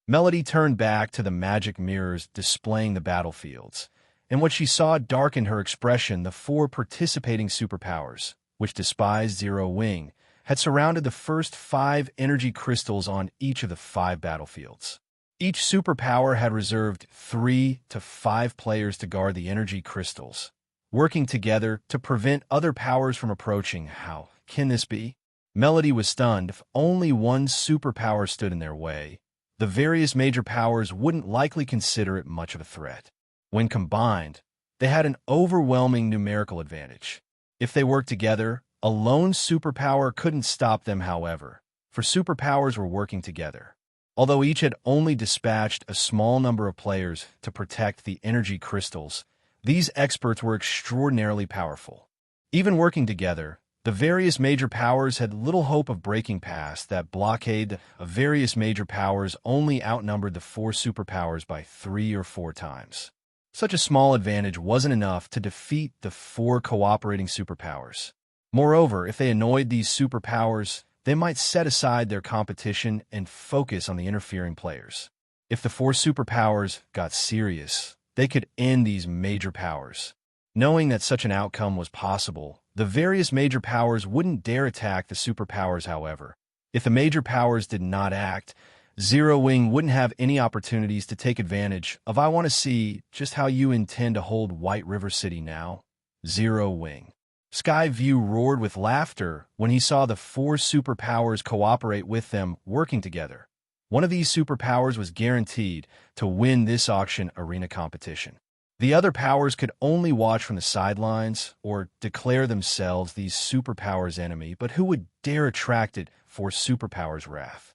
Melody turned back to the magic mirrors displaying the battlefields, and what she saw darkened her expression. The 4 participating superpowers, which despised Zero Wing, had surrounded the first 5 energy crystals on each of the 5 battlefields. Each superpower had reserved 3 to 5 players to guard the energy crystals, working together to prevent other powers from approaching. How can this be? Melody was stunned. If only one superpower stood in their way, the various major powers wouldn't likely consider it much of a threat. When combined, they had an overwhelming numerical advantage. If they worked together, a lone superpower couldn't stop them, however, for superpowers were working together. Although each had only dispatched a small number of players to protect the energy crystals, these experts were extraordinarily powerful. Even working together, the various major powers had little hope of breaking past that blockade. Of various major powers only outnumbered the 4 superpowers by 3 or 4 times. Such a small advantage wasn't enough to defeat the 4 cooperating superpowers. Moreover, if they annoyed these superpowers, they might set aside their competition and focus on the interfering players. If the 4 superpowers got serious, they could end these major powers. Knowing that such an outcome was possible, the various major powers wouldn't dare attack the superpowers. However, if the major powers did not act, Zero Wing wouldn't have any opportunities to take advantage of. I want to see just how you intend to hold White River City now, Zero Wing. Skyview roared with laughter when he saw the 4 superpowers cooperate with them, working together. One of these superpowers was guaranteed to win this auction arena competition. The other powers could only watch from the sidelines or declare themselves these superpowers' enemy, but who would dare attract it for superpowers' wrath?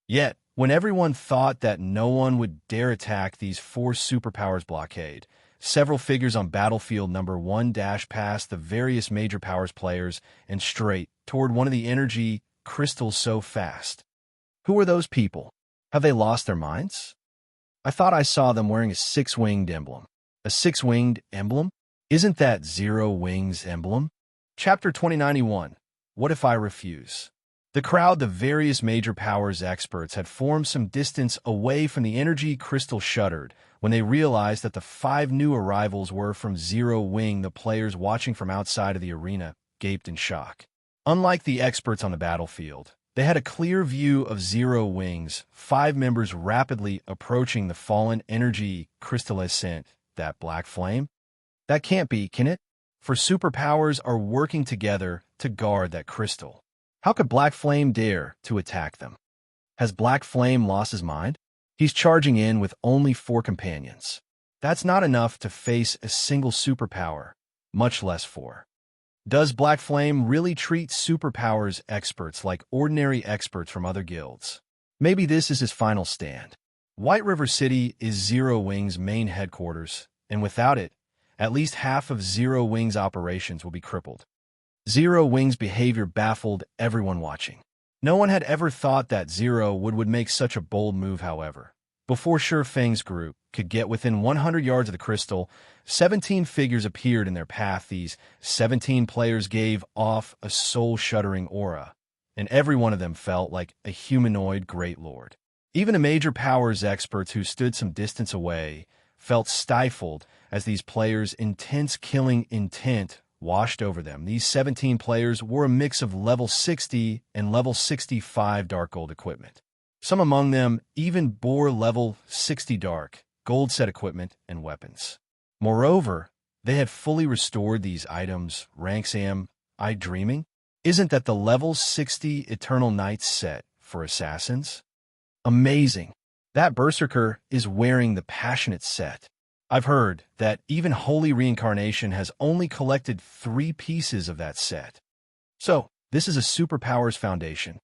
Yet, when everyone thought that no one would dare attack these 4 superpowers' blockade, several figures on battlefield number 1 dashed past the various major powers players and straight toward one of the energy crystals so fast. Who were those people? Have they lost their minds? I thought I saw them wearing a 6-winged emblem. A 6-winged emblem? Isn't that Zero Wing's emblem? Chapter 2091. What if I refuse? The crowd, the various major powers experts, had formed some distance away from the energy crystal, shuddered when they realized that the 5 new arrivals were from Zero Wing. The players watching from outside of the arena gaped in shock. Unlike the experts on the battlefield, they had a clear view of Zero Wing's 5 members rapidly approaching the fallen energy crystal. Ascent, that black flame? That can't be, can it? For superpowers are working together to guard that crystal. How could Black Flame dare to attack them? Has Black Flame lost his mind? He's charging in with only 4 companions. That's not enough to face a single superpower, much less 4. Does Black Flame really treat superpowers experts like ordinary experts from other guilds? Maybe this is his final stand. White River City is Zero Wing's main headquarters, and without it, at least half of Zero Wing's operations will be crippled. Zero Wing's behavior baffled everyone watching. No one had ever thought that Zero would make such a bold move. However, before Sure Fang's group could get within 100 yards of the crystal, 17 figures appeared in their path. These 17 players gave off a soul-shuddering aura, and every one of them felt like a humanoid great lord. Even the major powers experts who stood some distance away felt stifled as these players' intense killing intent washed over them. These 17 players wore a mix of level 60 and level 65 dark gold equipment. Some among them even bore level 60 dark gold set equipment and weapons. Moreover, they had fully restored these items' ranks. Am I dreaming? Isn't that the level 60 Eternal Knights set for assassins? Amazing. That Berserker is wearing the Passionate set. I've heard that even Holy Reincarnation has only collected 3 pieces of that set. So, This is a superpowers foundation.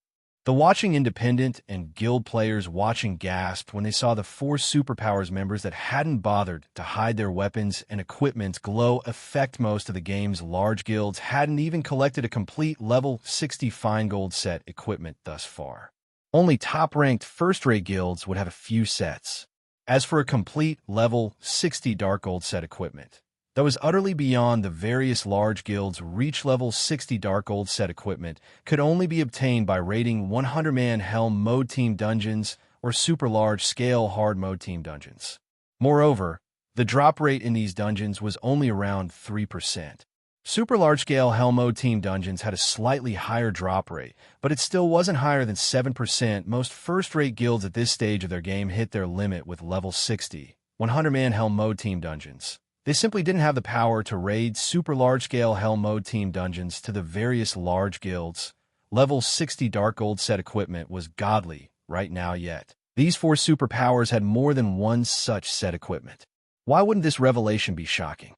The watching independent and guild players watching gasped when they saw the 4 superpowers members that hadn't bothered to hide their weapons and equipment glow effect. Most of the game's large guilds hadn't even collected a complete level 60 fine gold set equipment thus far. Only top-ranked first-rate guilds would have a few sets. As for a complete level 60 dark gold set equipment, that was utterly beyond the various large guilds. Reach level 60 dark gold set equipment could only be obtained by raiding 100-man Helm mode team dungeons or super large-scale hard mode team dungeons. Moreover, the drop rate in these dungeons was only around 3%. Super large-scale Helm mode team dungeons had a slightly higher drop rate, but it still wasn't higher than 7%. Most first-rate guilds at this stage of their game hit their limit with level 60, 100-man Helm mode team dungeons. They simply didn't have the power to raid super large-scale Helm mode team dungeons to the various large guilds. Level 60 dark gold set equipment was godly right now yet. These 4 superpowers had more than one such set equipment. Why wouldn't this revelation be shocking?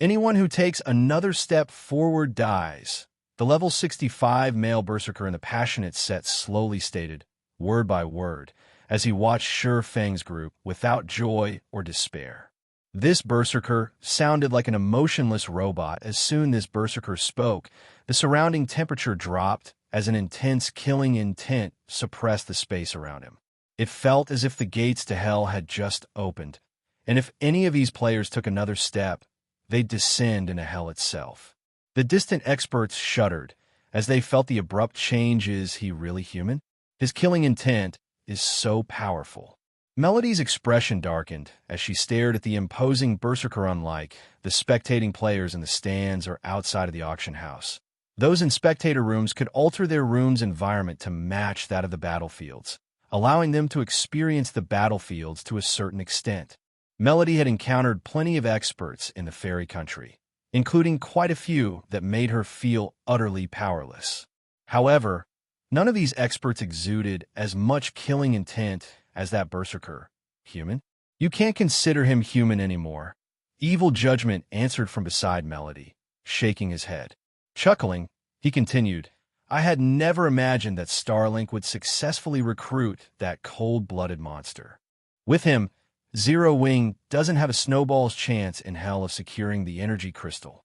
Anyone who takes another step forward dies. The level 65 male berserker in the passionate set slowly stated, word by word, as he watched Sure Fang's group without joy or despair. This berserker sounded like an emotionless robot. As soon as berserker spoke, the surrounding temperature dropped as an intense killing intent suppressed the space around him. It felt as if the gates to hell had just opened, and if any of these players took another step, they'd descend into hell itself. The distant experts shuddered as they felt the abrupt change. Is he really human? His killing intent is so powerful. Melody's expression darkened as she stared at the imposing berserker. Unlike the spectating players in the stands or outside of the auction house, those in spectator rooms could alter their room's environment to match that of the battlefields, allowing them to experience the battlefields to a certain extent. Melody had encountered plenty of experts in the fairy country, including quite a few that made her feel utterly powerless. However, none of these experts exuded as much killing intent as that berserker. Human? You can't consider him human anymore. Evil Judgment answered from beside Melody, shaking his head. Chuckling, he continued, I had never imagined that Starlink would successfully recruit that cold-blooded monster. With him, Zero Wing doesn't have a snowball's chance in hell of securing the energy crystal.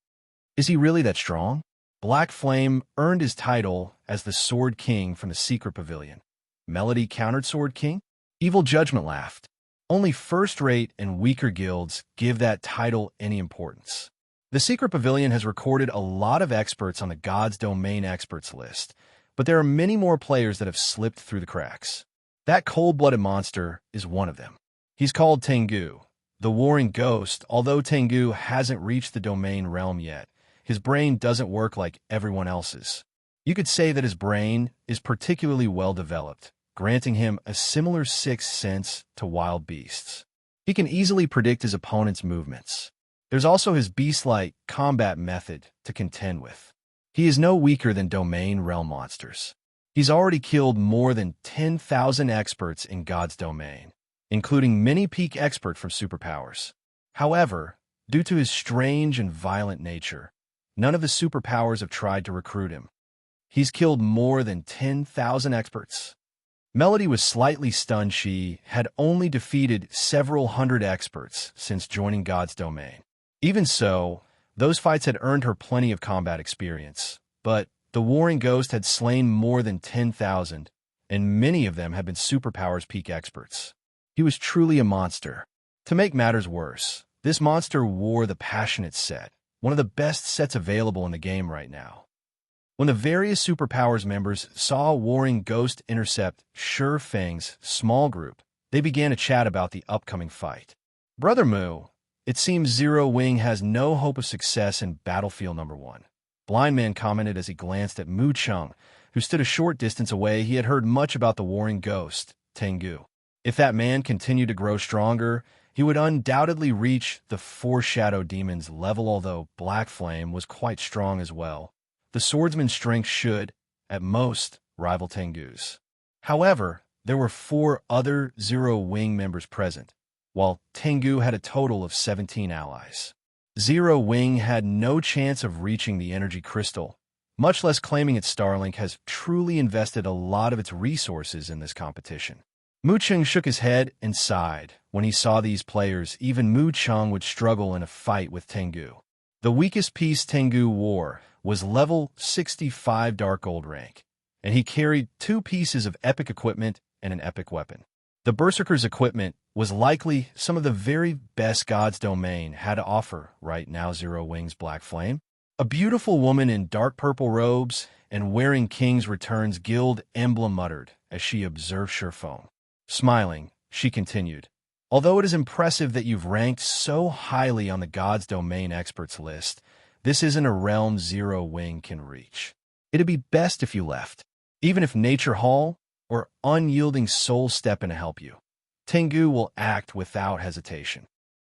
Is he really that strong? Black Flame earned his title as the Sword King from the Secret Pavilion. Melody countered Sword King? Evil Judgment laughed. Only first-rate and weaker guilds give that title any importance. The Secret Pavilion has recorded a lot of experts on the God's Domain experts list, but there are many more players that have slipped through the cracks. That cold-blooded monster is one of them. He's called Tengu, the Warring Ghost. Although Tengu hasn't reached the Domain realm yet, his brain doesn't work like everyone else's. You could say that his brain is particularly well developed, granting him a similar sixth sense to wild beasts. He can easily predict his opponent's movements. There's also his beast-like combat method to contend with. He is no weaker than Domain realm monsters. He's already killed more than 10,000 experts in God's Domain, including many peak experts from superpowers. However, due to his strange and violent nature, none of the superpowers have tried to recruit him. He's killed more than 10,000 experts. Melody was slightly stunned. She had only defeated several hundred experts since joining God's Domain. Even so, those fights had earned her plenty of combat experience, but the Warring Ghost had slain more than 10,000, and many of them had been superpowers peak experts. He was truly a monster. To make matters worse, this monster wore the Passionate set, one of the best sets available in the game right now. When the various superpowers members saw Warring Ghost intercept Sure Fang's small group, they began to chat about the upcoming fight. Brother Moo, it seems Zero Wing has no hope of success in Battlefield number 1. Blind Man commented as he glanced at Mu Chung, who stood a short distance away. He had heard much about the Warring Ghost, Tengu. If that man continued to grow stronger, he would undoubtedly reach the Foreshadow Demon's level. Although Black Flame was quite strong as well, the swordsman's strength should, at most, rival Tengu's. However, there were 4 other Zero Wing members present, while Tengu had a total of 17 allies. Zero Wing had no chance of reaching the energy crystal, much less claiming its Starlink, has truly invested a lot of its resources in this competition. Mu Cheng shook his head and sighed. When he saw these players, even Mu Cheng would struggle in a fight with Tengu. The weakest piece Tengu wore was level 65 Dark Gold rank, and he carried 2 pieces of epic equipment and an epic weapon. The Berserker's equipment was likely some of the very best God's Domain had to offer right now. Zero Wing's Black Flame, a beautiful woman in dark purple robes and wearing King's Return's guild emblem, muttered as she observed Shurfeng. Smiling, she continued, "Although it is impressive that you've ranked so highly on the God's Domain experts list, this isn't a realm Zero Wing can reach. It'd be best if you left, even if Nature Hall or Unyielding Soul step in to help you. Tengu will act without hesitation."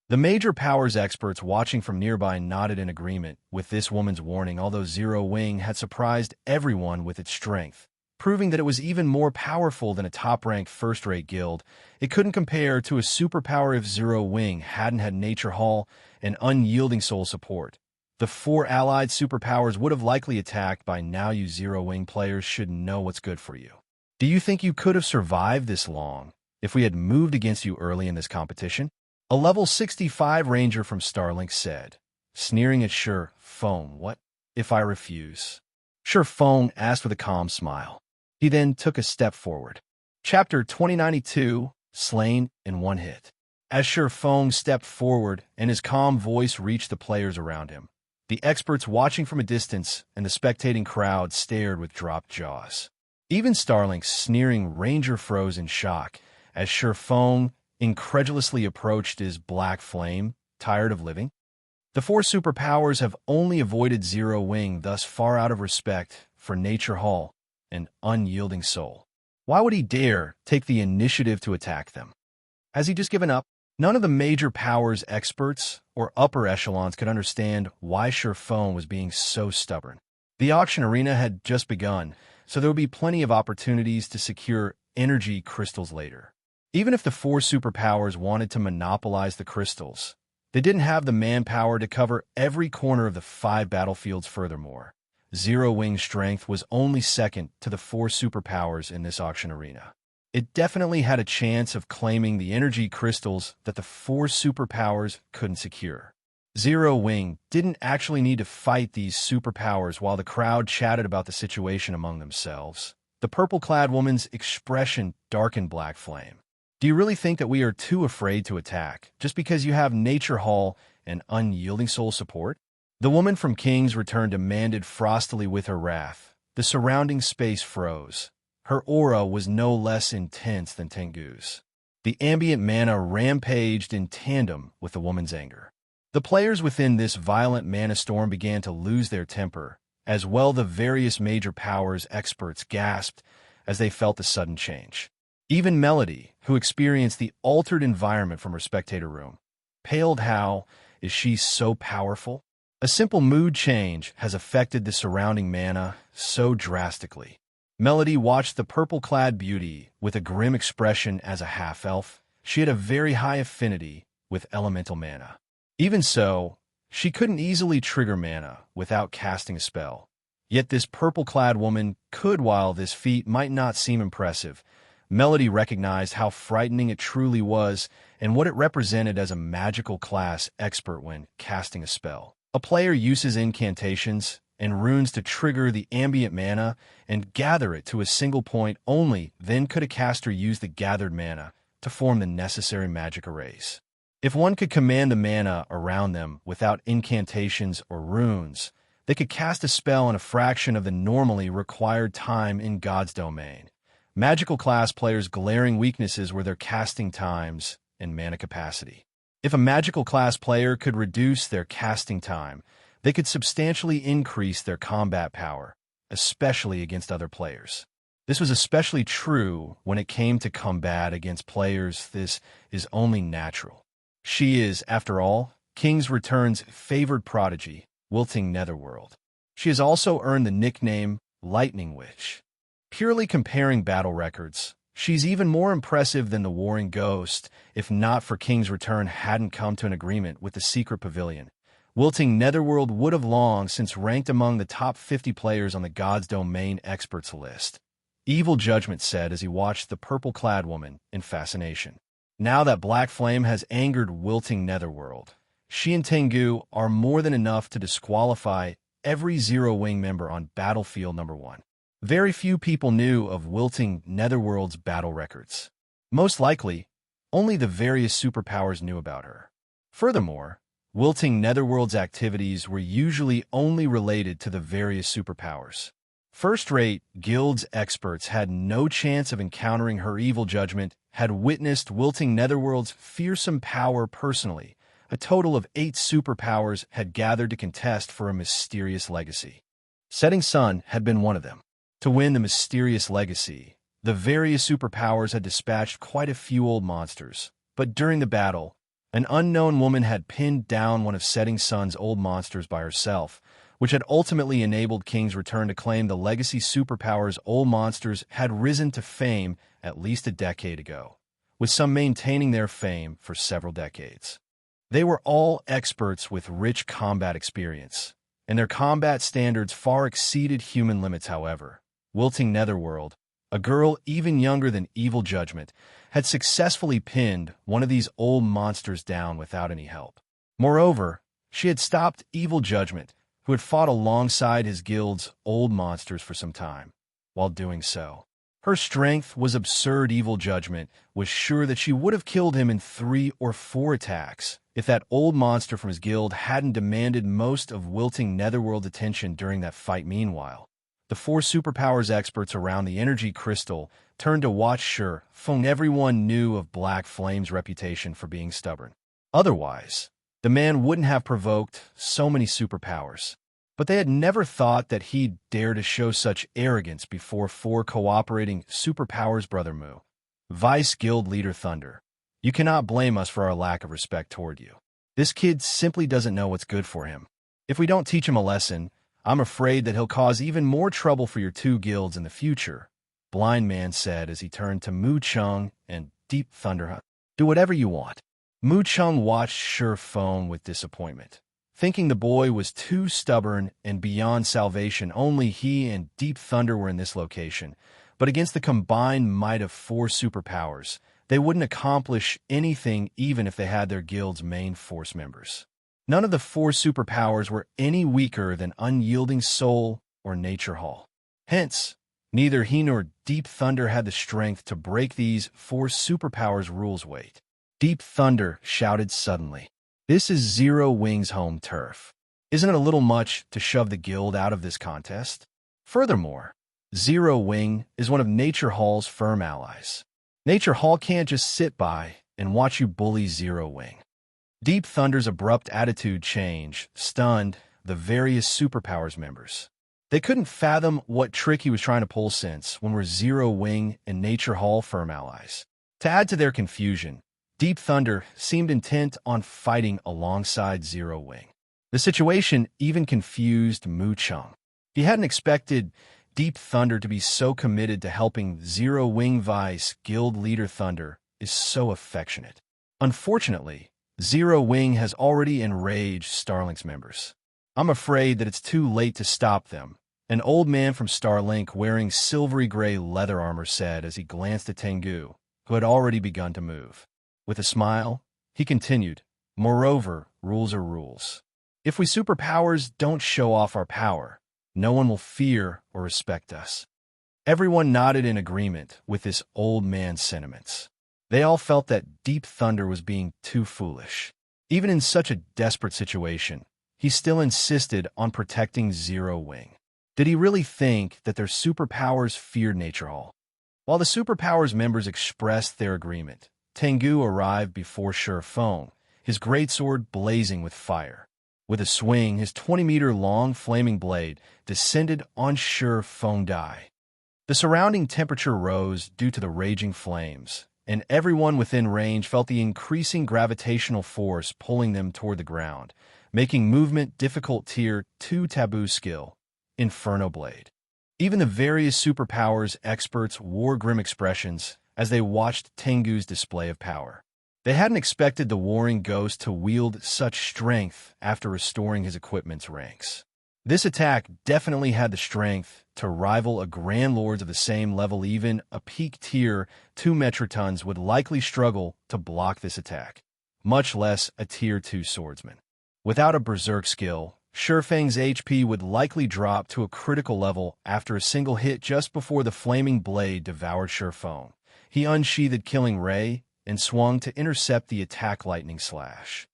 The major powers experts watching from nearby nodded in agreement with this woman's warning, although Zero Wing had surprised everyone with its strength, proving that it was even more powerful than a top-ranked first-rate guild. It couldn't compare to a superpower if Zero Wing hadn't had Nature Hall and Unyielding Soul support. The 4 allied superpowers would have likely attacked by now. You Zero Wing players should know what's good for you. Do you think you could have survived this long if we had moved against you early in this competition? A level 65 ranger from Starlink said, sneering at Shurfeng. "What if I refuse?" Shurfeng asked with a calm smile. He then took a step forward. Chapter 2092, Slain in One Hit. As Shurfeng stepped forward and his calm voice reached the players around him, the experts watching from a distance and the spectating crowd stared with dropped jaws. Even Starlink's sneering ranger froze in shock as Shurfeng incredulously approached his black flame. Tired of living? The 4 superpowers have only avoided Zero Wing thus far out of respect for Nature Hall and Unyielding Soul. Why would he dare take the initiative to attack them? Has he just given up? None of the major powers experts or upper echelons could understand why Shurfeng was being so stubborn. The auction arena had just begun, so there would be plenty of opportunities to secure energy crystals later. Even if the 4 superpowers wanted to monopolize the crystals, they didn't have the manpower to cover every corner of the 5 battlefields. Furthermore, Zero Wing's strength was only second to the 4 superpowers in this auction arena. It definitely had a chance of claiming the energy crystals that the 4 superpowers couldn't secure. Zero Wing didn't actually need to fight these superpowers. While the crowd chatted about the situation among themselves, the purple-clad woman's expression darkened Black Flame. "Do you really think that we are too afraid to attack just because you have Nature Hall and Unyielding Soul support?" The woman from King's Return demanded frostily with her wrath. The surrounding space froze. Her aura was no less intense than Tengu's. The ambient mana rampaged in tandem with the woman's anger. The players within this violent mana storm began to lose their temper. As well, the various major powers experts gasped as they felt the sudden change. Even Melody, who experienced the altered environment from her spectator room, paled. How is she so powerful? A simple mood change has affected the surrounding mana so drastically. Melody watched the purple-clad beauty with a grim expression. As a half-elf, she had a very high affinity with elemental mana. Even so, she couldn't easily trigger mana without casting a spell. Yet this purple-clad woman could. While this feat might not seem impressive, Melody recognized how frightening it truly was and what it represented as a magical class expert when casting a spell. A player uses incantations and runes to trigger the ambient mana and gather it to a single point. Only then could a caster use the gathered mana to form the necessary magic arrays. If one could command the mana around them without incantations or runes, they could cast a spell in a fraction of the normally required time in God's Domain. Magical class players' glaring weaknesses were their casting times and mana capacity. If a magical class player could reduce their casting time, they could substantially increase their combat power, especially against other players. This was especially true when it came to combat against players. This is only natural. She is, after all, King's Return's favored prodigy, Wilting Netherworld. She has also earned the nickname Lightning Witch. Purely comparing battle records, she's even more impressive than the Warring Ghost. If not for King's Return hadn't come to an agreement with the Secret Pavilion, Wilting Netherworld would have long since ranked among the top 50 players on the God's Domain experts list, Evil Judgment said as he watched the purple-clad woman in fascination. Now that Black Flame has angered Wilting Netherworld, she and Tengu are more than enough to disqualify every Zero Wing member on Battlefield number 1. Very few people knew of Wilting Netherworld's battle records. Most likely, only the various superpowers knew about her. Furthermore, Wilting Netherworld's activities were usually only related to the various superpowers. First-rate guilds experts had no chance of encountering her. Evil Judgment had witnessed Wilting Netherworld's fearsome power personally. A total of 8 superpowers had gathered to contest for a mysterious legacy. Setting Sun had been one of them. To win the mysterious legacy, the various superpowers had dispatched quite a few old monsters, but during the battle, an unknown woman had pinned down one of Setting Sun's old monsters by herself, which had ultimately enabled King's return to claim the legacy superpower's old monsters had risen to fame at least a decade ago, with some maintaining their fame for several decades. They were all experts with rich combat experience, and their combat standards far exceeded human limits. However, Wilting Netherworld, a girl even younger than Evil Judgment, had successfully pinned one of these old monsters down without any help. Moreover, she had stopped Evil Judgment, who had fought alongside his guild's old monsters for some time. While doing so, her strength was absurd. Evil Judgment was sure that she would have killed him in 3 or 4 attacks if that old monster from his guild hadn't demanded most of Wilting Netherworld's attention during that fight. Meanwhile, the 4 superpowers experts around the energy crystal turned to watch Sure Feng. Everyone knew of Black Flame's reputation for being stubborn. Otherwise, the man wouldn't have provoked so many superpowers. But they had never thought that he'd dare to show such arrogance before 4 cooperating superpowers. Brother Mu, Vice Guild Leader Thunder, you cannot blame us for our lack of respect toward you. This kid simply doesn't know what's good for him. If we don't teach him a lesson, I'm afraid that he'll cause even more trouble for your 2 guilds in the future, Blind Man said as he turned to Mu Chung and Deep Thunder. Do whatever you want. Mu Chung watched Sure Feng with disappointment, thinking the boy was too stubborn and beyond salvation. Only he and Deep Thunder were in this location, but against the combined might of 4 superpowers, they wouldn't accomplish anything even if they had their guild's main force members. None of the 4 superpowers were any weaker than Unyielding Soul or Nature Hall. Hence, neither he nor Deep Thunder had the strength to break these 4 superpowers' rules. Wait. Deep Thunder shouted suddenly. This is Zero Wing's home turf. Isn't it a little much to shove the guild out of this contest? Furthermore, Zero Wing is one of Nature Hall's firm allies. Nature Hall can't just sit by and watch you bully Zero Wing. Deep Thunder's abrupt attitude change stunned the various superpowers members. They couldn't fathom what trick he was trying to pull since when were Zero Wing and Nature Hall firm allies. To add to their confusion, Deep Thunder seemed intent on fighting alongside Zero Wing. The situation even confused Mu Chung. He hadn't expected Deep Thunder to be so committed to helping Zero Wing. Vice Guild Leader Thunder is so affectionate. Unfortunately, Zero Wing has already enraged Starlink's members. I'm afraid that it's too late to stop them, an old man from Starlink wearing silvery gray leather armor said as he glanced at Tengu, who had already begun to move. With a smile, he continued, moreover, rules are rules. If we superpowers don't show off our power, no one will fear or respect us. Everyone nodded in agreement with this old man's sentiments. They all felt that Deep Thunder was being too foolish. Even in such a desperate situation, he still insisted on protecting Zero Wing. Did he really think that their superpowers feared Nature Hall? While the superpowers members expressed their agreement, Tengu arrived before Sure Feng, his greatsword blazing with fire. With a swing, his 20-meter-long flaming blade descended on Sure Feng Dai. The surrounding temperature rose due to the raging flames, and everyone within range felt the increasing gravitational force pulling them toward the ground, making movement difficult. Tier 2 taboo skill, Inferno Blade. Even the various superpowers experts wore grim expressions as they watched Tengu's display of power. They hadn't expected the warring ghost to wield such strength after restoring his equipment's ranks. This attack definitely had the strength to rival a Grand Lords of the same level. Even a peak tier 2 Metrotons would likely struggle to block this attack, much less a tier 2 swordsman. Without a Berserk skill, Shurfeng's HP would likely drop to a critical level after a single hit just before the flaming blade devoured Shurfeng. He unsheathed Killing Ray and swung to intercept the attack lightning slash.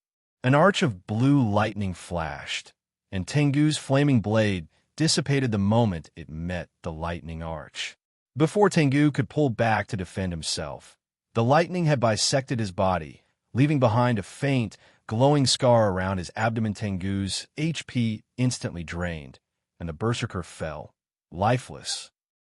An arch of blue lightning flashed, and Tengu's flaming blade dissipated the moment it met the lightning arch. Before Tengu could pull back to defend himself, the lightning had bisected his body, leaving behind a faint, glowing scar around his abdomen. Tengu's HP instantly drained, and the Berserker fell, lifeless.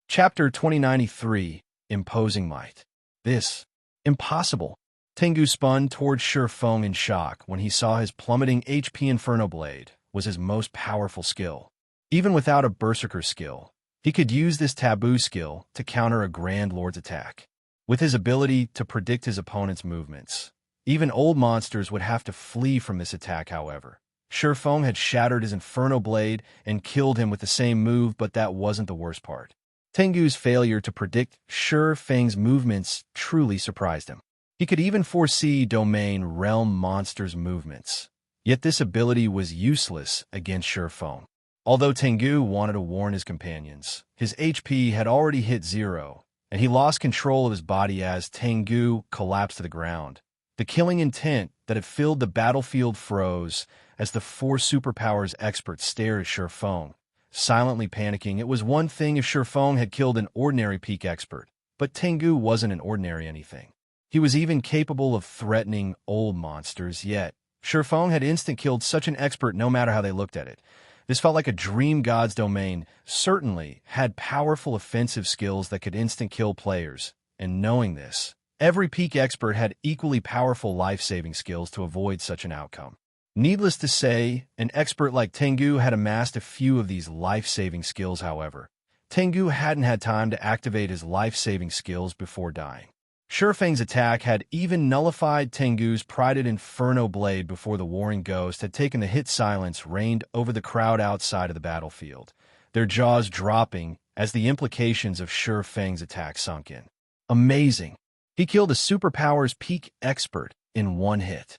Chapter 2093, Imposing Might. This. Impossible. Tengu spun towards Shurfeng in shock when he saw his plummeting HP. Inferno Blade was his most powerful skill. Even without a Berserker skill, he could use this taboo skill to counter a Grand Lord's attack. With his ability to predict his opponent's movements, even old monsters would have to flee from this attack. However, Shurfeng had shattered his Inferno Blade and killed him with the same move, but that wasn't the worst part. Tengu's failure to predict Shurfeng's movements truly surprised him. He could even foresee Domain Realm monsters' movements. Yet this ability was useless against Shurfeng. Although Tengu wanted to warn his companions, his HP had already hit 0, and he lost control of his body as Tengu collapsed to the ground. The killing intent that had filled the battlefield froze as the 4 superpowers experts stared at Shurfeng, silently panicking. It was one thing if Shurfeng had killed an ordinary peak expert, but Tengu wasn't an ordinary anything. He was even capable of threatening old monsters, yet Shurfeng had instant-killed such an expert no matter how they looked at it. This felt like a dream. God's Domain certainly had powerful offensive skills that could instant-kill players, and knowing this, every peak expert had equally powerful life-saving skills to avoid such an outcome. Needless to say, an expert like Tengu had amassed a few of these life-saving skills. However, Tengu hadn't had time to activate his life-saving skills before dying. Shurfeng's attack had even nullified Tengu's prided Inferno Blade before the warring ghost had taken the hit. Silence reigned over the crowd outside of the battlefield, their jaws dropping as the implications of Shurfeng's attack sunk in. Amazing! He killed a superpowers peak expert in one hit.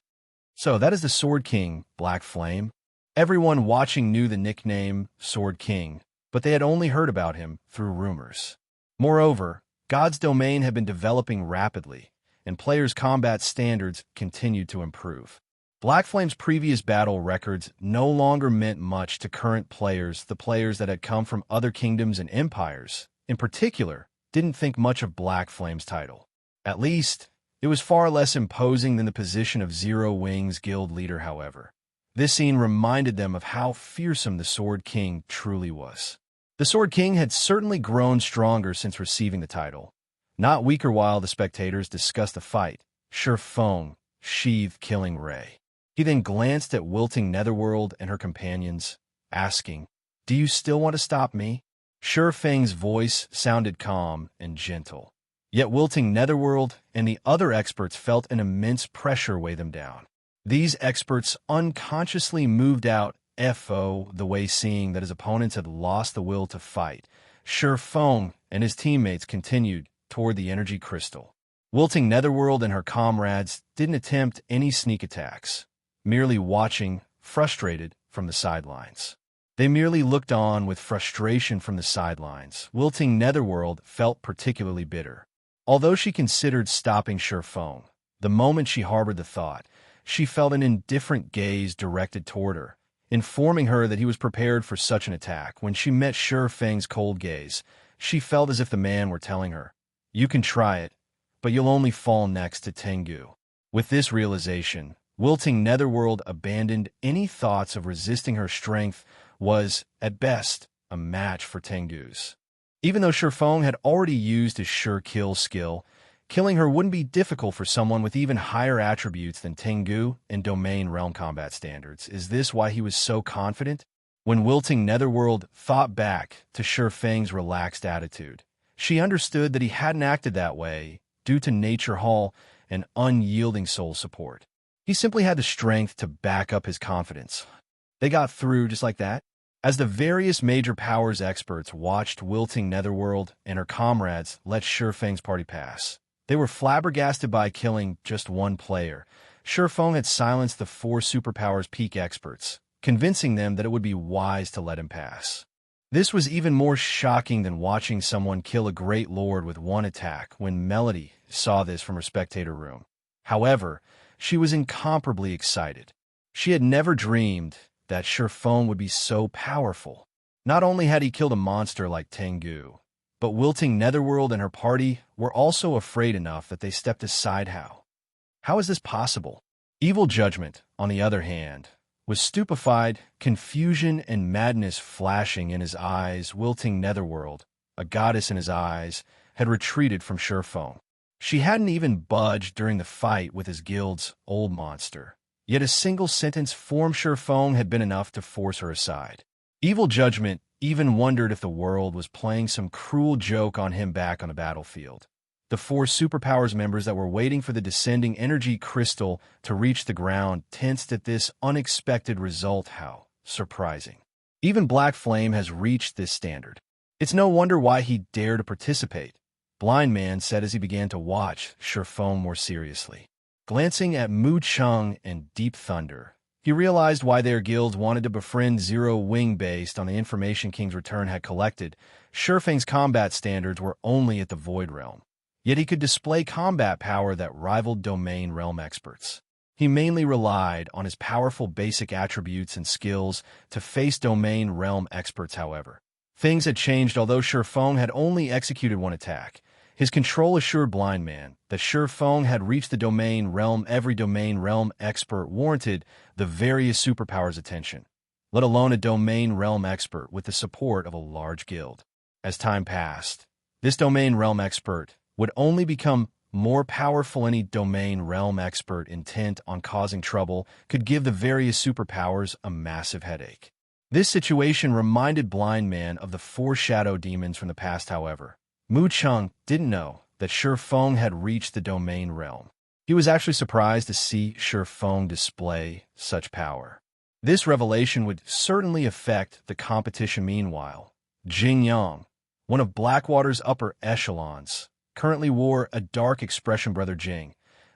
So that is the Sword King, Black Flame. Everyone watching knew the nickname Sword King, but they had only heard about him through rumors. Moreover, God's Domain had been developing rapidly, and players' combat standards continued to improve. Black Flame's previous battle records no longer meant much to current players. The players that had come from other kingdoms and empires, in particular, didn't think much of Black Flame's title. At least, it was far less imposing than the position of Zero Wings guild leader. However, this scene reminded them of how fearsome the Sword King truly was. The Sword King had certainly grown stronger since receiving the title, not weaker. While the spectators discussed the fight, Shurfeng sheathed Killing Ray. He then glanced at wilting Netherworld and her companions, asking, "Do you still want to stop me?" Shurfeng's voice sounded calm and gentle. Yet wilting Netherworld and the other experts felt an immense pressure weigh them down. These experts unconsciously moved out the way, seeing that his opponents had lost the will to fight. Shurfeng and his teammates continued toward the energy crystal. Wilting Netherworld and her comrades didn't attempt any sneak attacks, merely watching, frustrated, from the sidelines. They merely looked on with frustration from the sidelines. Wilting Netherworld felt particularly bitter. Although she considered stopping Shurfeng, the moment she harbored the thought, she felt an indifferent gaze directed toward her, informing her that he was prepared for such an attack. When she met Shurfeng's cold gaze, she felt as if the man were telling her, "You can try it, but you'll only fall next to Tengu." With this realization, wilting Netherworld abandoned any thoughts of resisting. Her strength was, at best, a match for Tengu's. Even though Shurfeng had already used his Sure Kill skill, killing her wouldn't be difficult for someone with even higher attributes than Tengu and Domain Realm combat standards. Is this why he was so confident? When wilting Netherworld thought back to Shurfeng's relaxed attitude, she understood that he hadn't acted that way due to Nature Hall and unyielding soul support. He simply had the strength to back up his confidence. They got through just like that. As the various major powers experts watched wilting Netherworld and her comrades let Shifeng's party pass, they were flabbergasted by killing just one player. Shifeng had silenced the 4 superpowers peak experts, convincing them that it would be wise to let him pass. This was even more shocking than watching someone kill a great lord with one attack when Melody saw this from her spectator room. However, she was incomparably excited. She had never dreamed that Shifeng would be so powerful. Not only had he killed a monster like Tengu, but wilting Netherworld and her party were also afraid enough that they stepped aside. How is this possible? Evil Judgment, on the other hand, was stupefied, confusion and madness flashing in his eyes. Wilting Netherworld, a goddess in his eyes, had retreated from Shifeng. She hadn't even budged during the fight with his guild's old monster. Yet a single sentence from Shifeng had been enough to force her aside. Evil Judgment even wondered if the world was playing some cruel joke on him back on the battlefield. The 4 superpowers members that were waiting for the descending energy crystal to reach the ground tensed at this unexpected result. How surprising. Even Black Flame has reached this standard. It's no wonder why he dared to participate, Blind Man said as he began to watch Shifeng more seriously. Glancing at Mu Chung and Deep Thunder, he realized why their guilds wanted to befriend Zero Wing based on the information King's Return had collected. Shifeng's combat standards were only at the Void Realm, yet he could display combat power that rivaled Domain Realm experts. He mainly relied on his powerful basic attributes and skills to face Domain Realm experts. However, things had changed. Although Shifeng had only executed one attack, his control assured Blind Man that Shifeng had reached the Domain Realm. Every Domain Realm expert warranted the various superpowers' attention, let alone a Domain Realm expert with the support of a large guild. As time passed, this Domain Realm expert would only become more powerful. Any Domain Realm expert intent on causing trouble could give the various superpowers a massive headache. This situation reminded Blind Man of the 4 shadow demons from the past. However, Mu Chung didn't know that Shifeng had reached the Domain Realm. He was actually surprised to see Shifeng display such power. This revelation would certainly affect the competition. Meanwhile, Jing Yang, one of Blackwater's upper echelons, currently wore a dark expression. Brother Jing,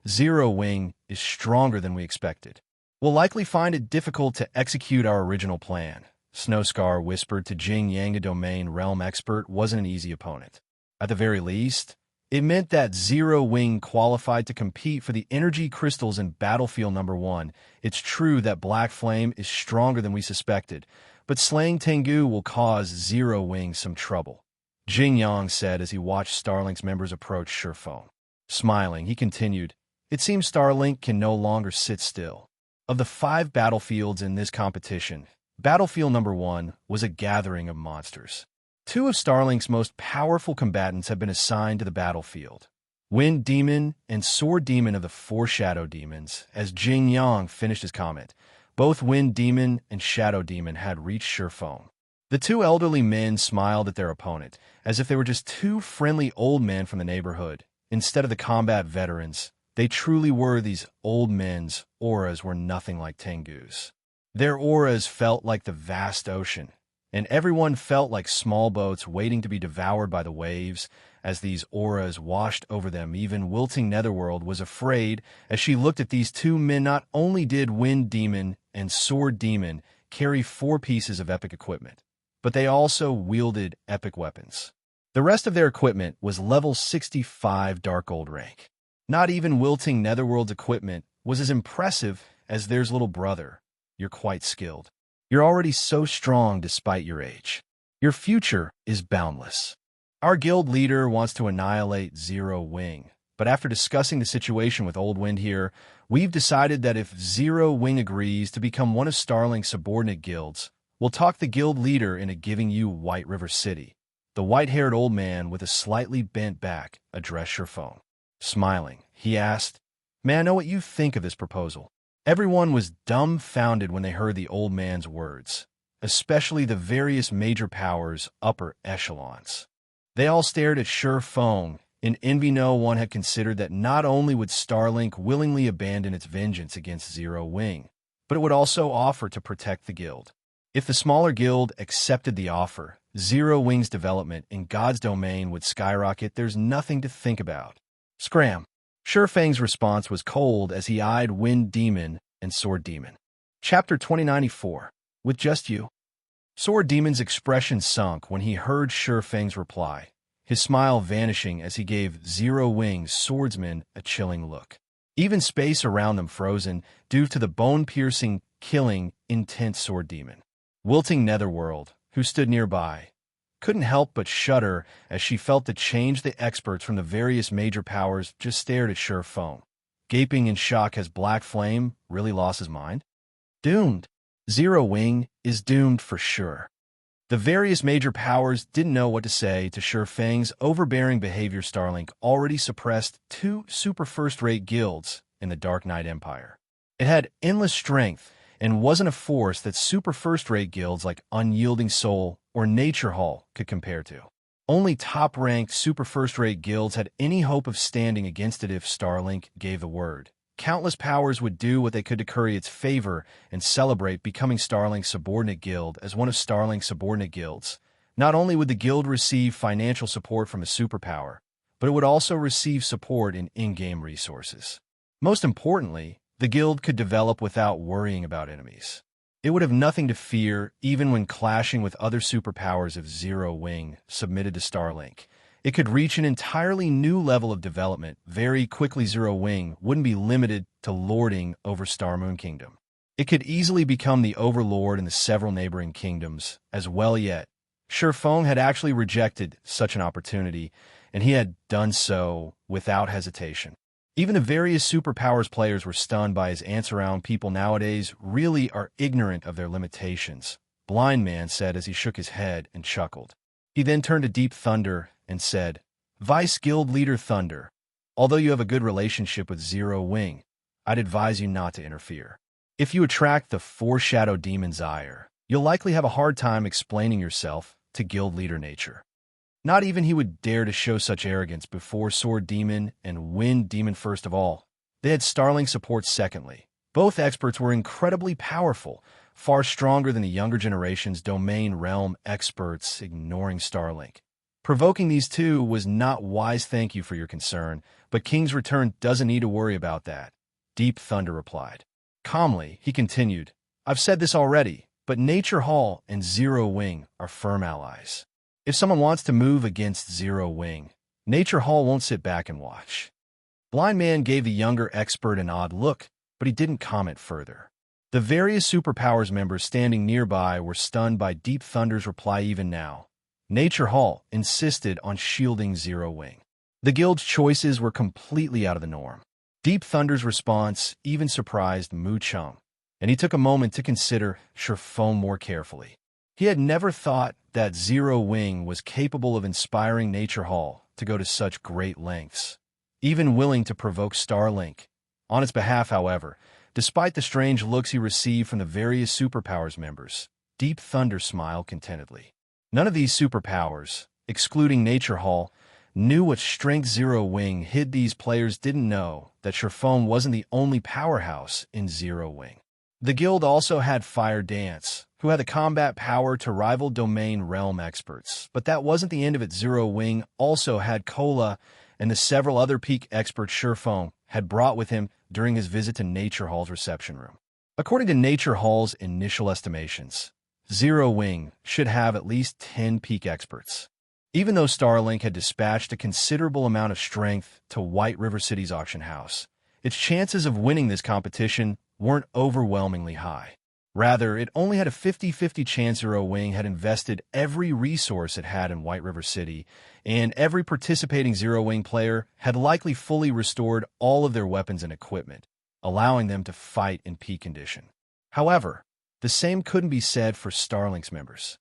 Zero Wing is stronger than we expected. We'll likely find it difficult to execute our original plan, Snowscar whispered to Jing Yang. A Domain Realm expert wasn't an easy opponent. At the very least, it meant that Zero Wing qualified to compete for the energy crystals in Battlefield Number 1. It's true that Black Flame is stronger than we suspected, but slaying Tengu will cause Zero Wing some trouble, Jing Yang said as he watched Starlink's members approach Shifeng. Smiling, he continued, "It seems Starlink can no longer sit still." Of the 5 battlefields in this competition, Battlefield Number 1 was a gathering of monsters. 2 of Starlink's most powerful combatants have been assigned to the battlefield, Wind Demon and Sword Demon of the 4 Shadow Demons. As Jing Yang finished his comment, both Wind Demon and Shadow Demon had reached Shifeng. The 2 elderly men smiled at their opponent, as if they were just 2 friendly old men from the neighborhood. Instead of the combat veterans, they truly were. These old men's auras were nothing like Tengu's. Their auras felt like the vast ocean, and everyone felt like small boats waiting to be devoured by the waves as these auras washed over them. Even wilting Netherworld was afraid as she looked at these 2 men. Not only did Wind Demon and Sword Demon carry 4 pieces of epic equipment, but they also wielded epic weapons. The rest of their equipment was level 65 Dark Gold rank. Not even wilting Netherworld's equipment was as impressive as theirs. Little brother, you're quite skilled. You're already so strong despite your age. Your future is boundless. Our guild leader wants to annihilate Zero Wing, but after discussing the situation with Old Wind here, we've decided that if Zero Wing agrees to become one of Starlink's subordinate guilds, we'll talk the guild leader into giving you White River City. The white-haired old man with a slightly bent back addressed Shifeng. Smiling, he asked, "May I know what you think of this proposal?" Everyone was dumbfounded when they heard the old man's words, especially the various major powers' upper echelons. They all stared at Shifeng In envy, no one had considered that not only would Starlink willingly abandon its vengeance against Zero Wing, but it would also offer to protect the guild. If the smaller guild accepted the offer, Zero Wing's development in God's domain would skyrocket. There's nothing to think about. Scram. Shurfang's response was cold as he eyed Wind Demon and Sword Demon. Chapter 2094. With just you. Sword Demon's expression sunk when he heard Shurfang's reply, his smile vanishing as he gave Zero Wing's swordsman a chilling look. Even space around them frozen due to the bone-piercing, killing, intense Sword Demon. Wilting Netherworld, who stood nearby, couldn't help but shudder as she felt the change. The experts from the various major powers just stared at Shurfang, gaping in shock as Black Flame really lost his mind. Doomed. Zero Wing is doomed for sure. The various major powers didn't know what to say to Shurfang's overbearing behavior. Starlink already suppressed 2 super first-rate guilds in the Dark Knight Empire. It had endless strength and wasn't a force that super first-rate guilds like Unyielding Soul or Nature Hall could compare to. Only top-ranked super first-rate guilds had any hope of standing against it if Starlink gave the word. Countless powers would do what they could to curry its favor and celebrate becoming Starlink's subordinate guild. As one of Starlink's subordinate guilds, not only would the guild receive financial support from a superpower, but it would also receive support in in-game resources. Most importantly, the guild could develop without worrying about enemies. It would have nothing to fear even when clashing with other superpowers. If Zero Wing submitted to Starlink, it could reach an entirely new level of development very quickly. Zero Wing wouldn't be limited to lording over Starmoon Kingdom. It could easily become the overlord in the several neighboring kingdoms as well. Yet, Shurfang had actually rejected such an opportunity, and he had done so without hesitation. Even the various superpowers players were stunned by his answer. Around people nowadays really are ignorant of their limitations, Blind Man said as he shook his head and chuckled. He then turned to Deep Thunder and said, Vice Guild Leader Thunder, although you have a good relationship with Zero Wing, I'd advise you not to interfere. If you attract the Foreshadow Demon's ire, you'll likely have a hard time explaining yourself to Guild Leader Nature. Not even he would dare to show such arrogance before Sword Demon and Wind Demon. First of all, they had Starlink support. Secondly, both experts were incredibly powerful, far stronger than the younger generation's domain realm experts. Ignoring Starlink, provoking these two was not wise. Thank you for your concern, but King's Return doesn't need to worry about that, Deep Thunder replied. Calmly, he continued, I've said this already, but Nature Hall and Zero Wing are firm allies. If someone wants to move against Zero Wing, Nature Hall won't sit back and watch. Blind Man gave the younger expert an odd look, but he didn't comment further. The various superpowers members standing nearby were stunned by Deep Thunder's reply. Even now, Nature Hall insisted on shielding Zero Wing. The guild's choices were completely out of the norm. Deep Thunder's response even surprised Mu Chung, and he took a moment to consider Shurfang more carefully. He had never thought that Zero Wing was capable of inspiring Nature Hall to go to such great lengths, even willing to provoke Starlink on its behalf. However, despite the strange looks he received from the various superpowers members, Deep Thunder smiled contentedly. None of these superpowers, excluding Nature Hall, knew what strength Zero Wing hid. These players didn't know that Shurfang wasn't the only powerhouse in Zero Wing. The guild also had Fire Dance, who had the combat power to rival domain realm experts. But that wasn't the end of it. Zero Wing also had Cola and the several other peak experts Shurfang had brought with him during his visit to Nature Hall's reception room. According to Nature Hall's initial estimations, Zero Wing should have at least 10 peak experts. Even though Starlink had dispatched a considerable amount of strength to White River City's auction house, its chances of winning this competition weren't overwhelmingly high. Rather, it only had a 50-50 chance. Zero Wing had invested every resource it had in White River City, and every participating Zero Wing player had likely fully restored all of their weapons and equipment, allowing them to fight in peak condition. However, the same couldn't be said for Starlink's members.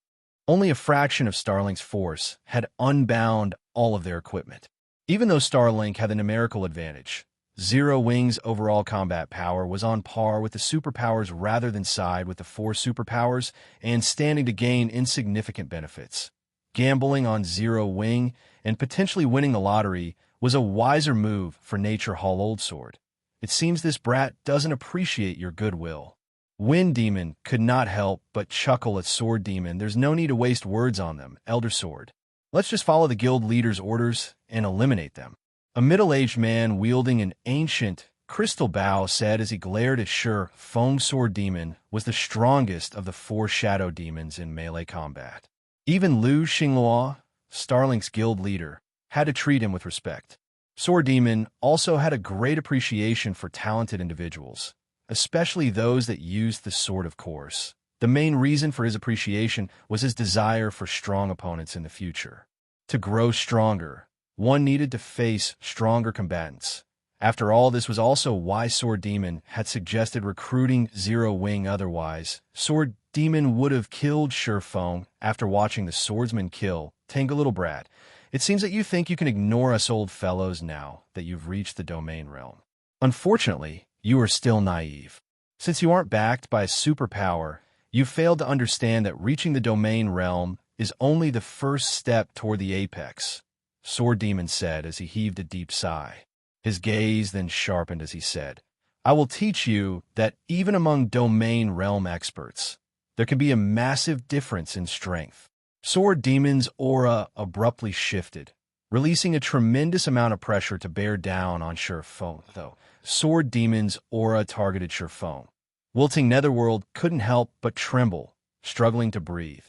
Only a fraction of Starlink's force had unbound all of their equipment. Even though Starlink had the numerical advantage, Zero Wing's overall combat power was on par with the superpowers rather than side with the 4 superpowers and standing to gain insignificant benefits. Gambling on Zero Wing and potentially winning the lottery was a wiser move for Nature Hall Old Sword. It seems this brat doesn't appreciate your goodwill. Wind Demon could not help but chuckle at Sword Demon. There's no need to waste words on them, Elder Sword. Let's just follow the guild leader's orders and eliminate them. A middle-aged man wielding an ancient crystal bow said as he glared at Sure Feng. Sword Demon was the strongest of the 4 shadow demons in melee combat. Even Lu Xinghua, Starlink's guild leader, had to treat him with respect. Sword Demon also had a great appreciation for talented individuals, especially those that used the sword, of course. The main reason for his appreciation was his desire for strong opponents in the future. To grow stronger, one needed to face stronger combatants. After all, this was also why Sword Demon had suggested recruiting Zero Wing. Otherwise, Sword Demon would have killed Sure Feng after watching the swordsman kill Tenga Little Brat. It seems that you think you can ignore us old fellows now that you've reached the domain realm. Unfortunately, you are still naive. Since you aren't backed by a superpower, you failed to understand that reaching the domain realm is only the first step toward the apex, Sword Demon said as he heaved a deep sigh. His gaze then sharpened as he said, I will teach you that even among domain realm experts, there can be a massive difference in strength. Sword Demon's aura abruptly shifted, releasing a tremendous amount of pressure to bear down on Sure Feng, though. Sword Demon's aura targeted Sure Feng. Wilting Netherworld couldn't help but tremble, struggling to breathe.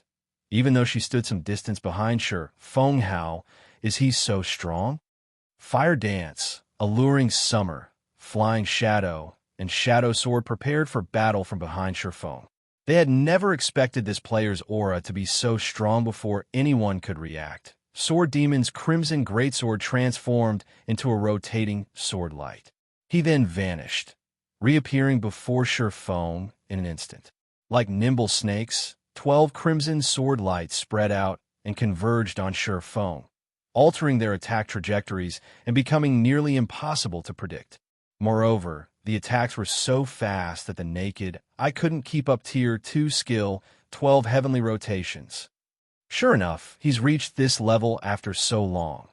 Even though she stood some distance behind Sure Feng, how is he so strong? Fire Dance, Alluring Summer, Flying Shadow, and Shadow Sword prepared for battle from behind Sure Feng. They had never expected this player's aura to be so strong before anyone could react. Sword Demon's Crimson Greatsword transformed into a rotating sword light. He then vanished, reappearing before Sure Feng in an instant. Like nimble snakes, 12 crimson sword lights spread out and converged on Sure Feng, altering their attack trajectories and becoming nearly impossible to predict. Moreover, the attacks were so fast that the naked eye couldn't keep up. Tier 2 skill, 12 heavenly rotations. Sure enough, he's reached this level after so long.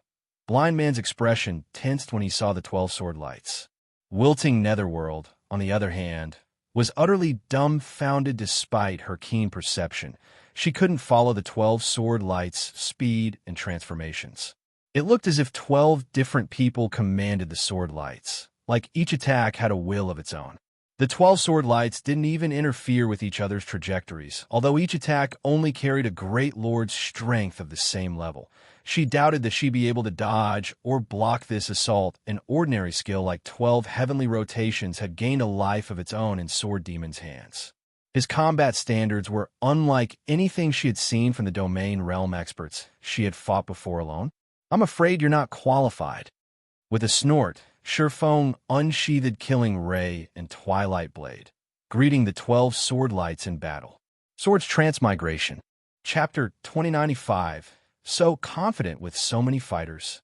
Blind Man's expression tensed when he saw the 12 sword lights. Wilting Netherworld, on the other hand, was utterly dumbfounded despite her keen perception. She couldn't follow the 12 sword lights' speed and transformations. It looked as if 12 different people commanded the sword lights, like each attack had a will of its own. The 12 sword lights didn't even interfere with each other's trajectories, although each attack only carried a great lord's strength of the same level. She doubted that she'd be able to dodge or block this assault. An ordinary skill like 12 heavenly rotations had gained a life of its own in Sword Demon's hands. His combat standards were unlike anything she had seen from the domain realm experts she had fought before alone. I'm afraid you're not qualified. With a snort, Sure Feng unsheathed Killing Ray and Twilight Blade, greeting the 12 sword lights in battle. Swords Transmigration. Chapter 2095. So confident with so many fighters.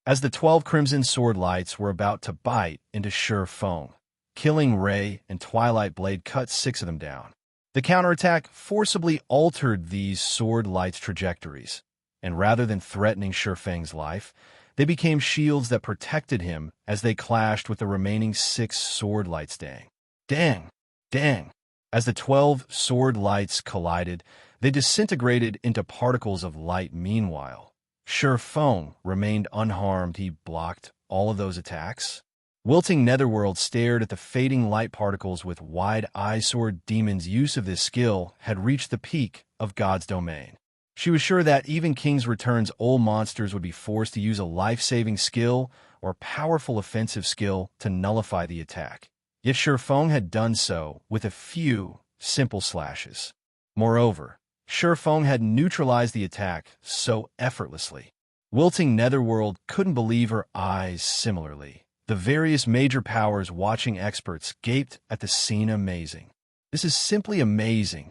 As the 12 crimson sword lights were about to bite into Sure Feng, Killing Ray and Twilight Blade cut 6 of them down. The counterattack forcibly altered these sword lights' trajectories, and rather than threatening Sure Feng's life, they became shields that protected him as they clashed with the remaining 6 sword lights. Dang. Dang. Dang. As the 12 sword lights collided, they disintegrated into particles of light. Meanwhile, Sure Feng remained unharmed. He blocked all of those attacks. Wilting Netherworld stared at the fading light particles with wide eyes. Sword Demon's use of this skill had reached the peak of God's domain. She was sure that even King's Return's old monsters would be forced to use a life-saving skill or powerful offensive skill to nullify the attack. Yet Sure Feng had done so with a few simple slashes. Moreover, Sure Feng had neutralized the attack so effortlessly. Wilting Netherworld couldn't believe her eyes. Similarly, the various major powers watching experts gaped at the scene. Amazing. This is simply amazing.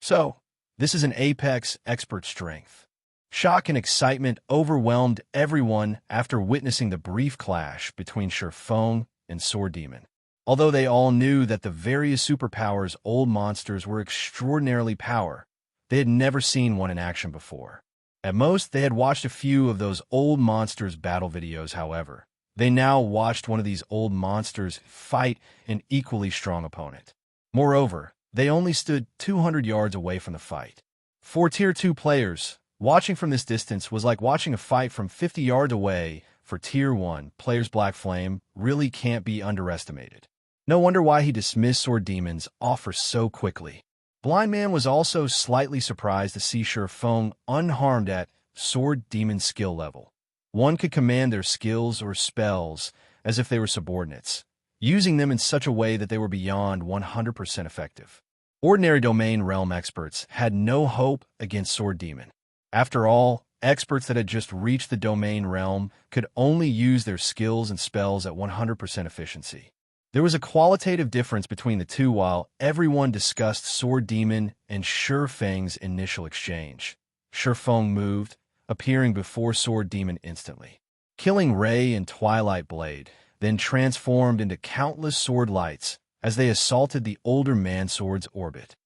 So, this is an apex expert strength. Shock and excitement overwhelmed everyone after witnessing the brief clash between Sure Feng and Sword Demon. Although they all knew that the various superpowers' old monsters were extraordinarily powerful, they had never seen one in action before. At most, they had watched a few of those old monsters' battle videos, however. They now watched one of these old monsters fight an equally strong opponent. Moreover, they only stood 200 yards away from the fight. For Tier 2 players, watching from this distance was like watching a fight from 50 yards away. For Tier 1 players, Black Flame really can't be underestimated. No wonder why he dismissed Sword Demon's offer so quickly. Blind Man was also slightly surprised to see Shurfeng unharmed at Sword Demon's skill level. One could command their skills or spells as if they were subordinates, using them in such a way that they were beyond 100% effective. Ordinary domain realm experts had no hope against Sword Demon. After all, experts that had just reached the domain realm could only use their skills and spells at 100% efficiency. There was a qualitative difference between the two while everyone discussed Sword Demon and Shurfeng's initial exchange. Shurfeng moved, appearing before Sword Demon instantly, killing Ray and Twilight Blade, then transformed into countless sword lights as they assaulted the older man-sword's orbit.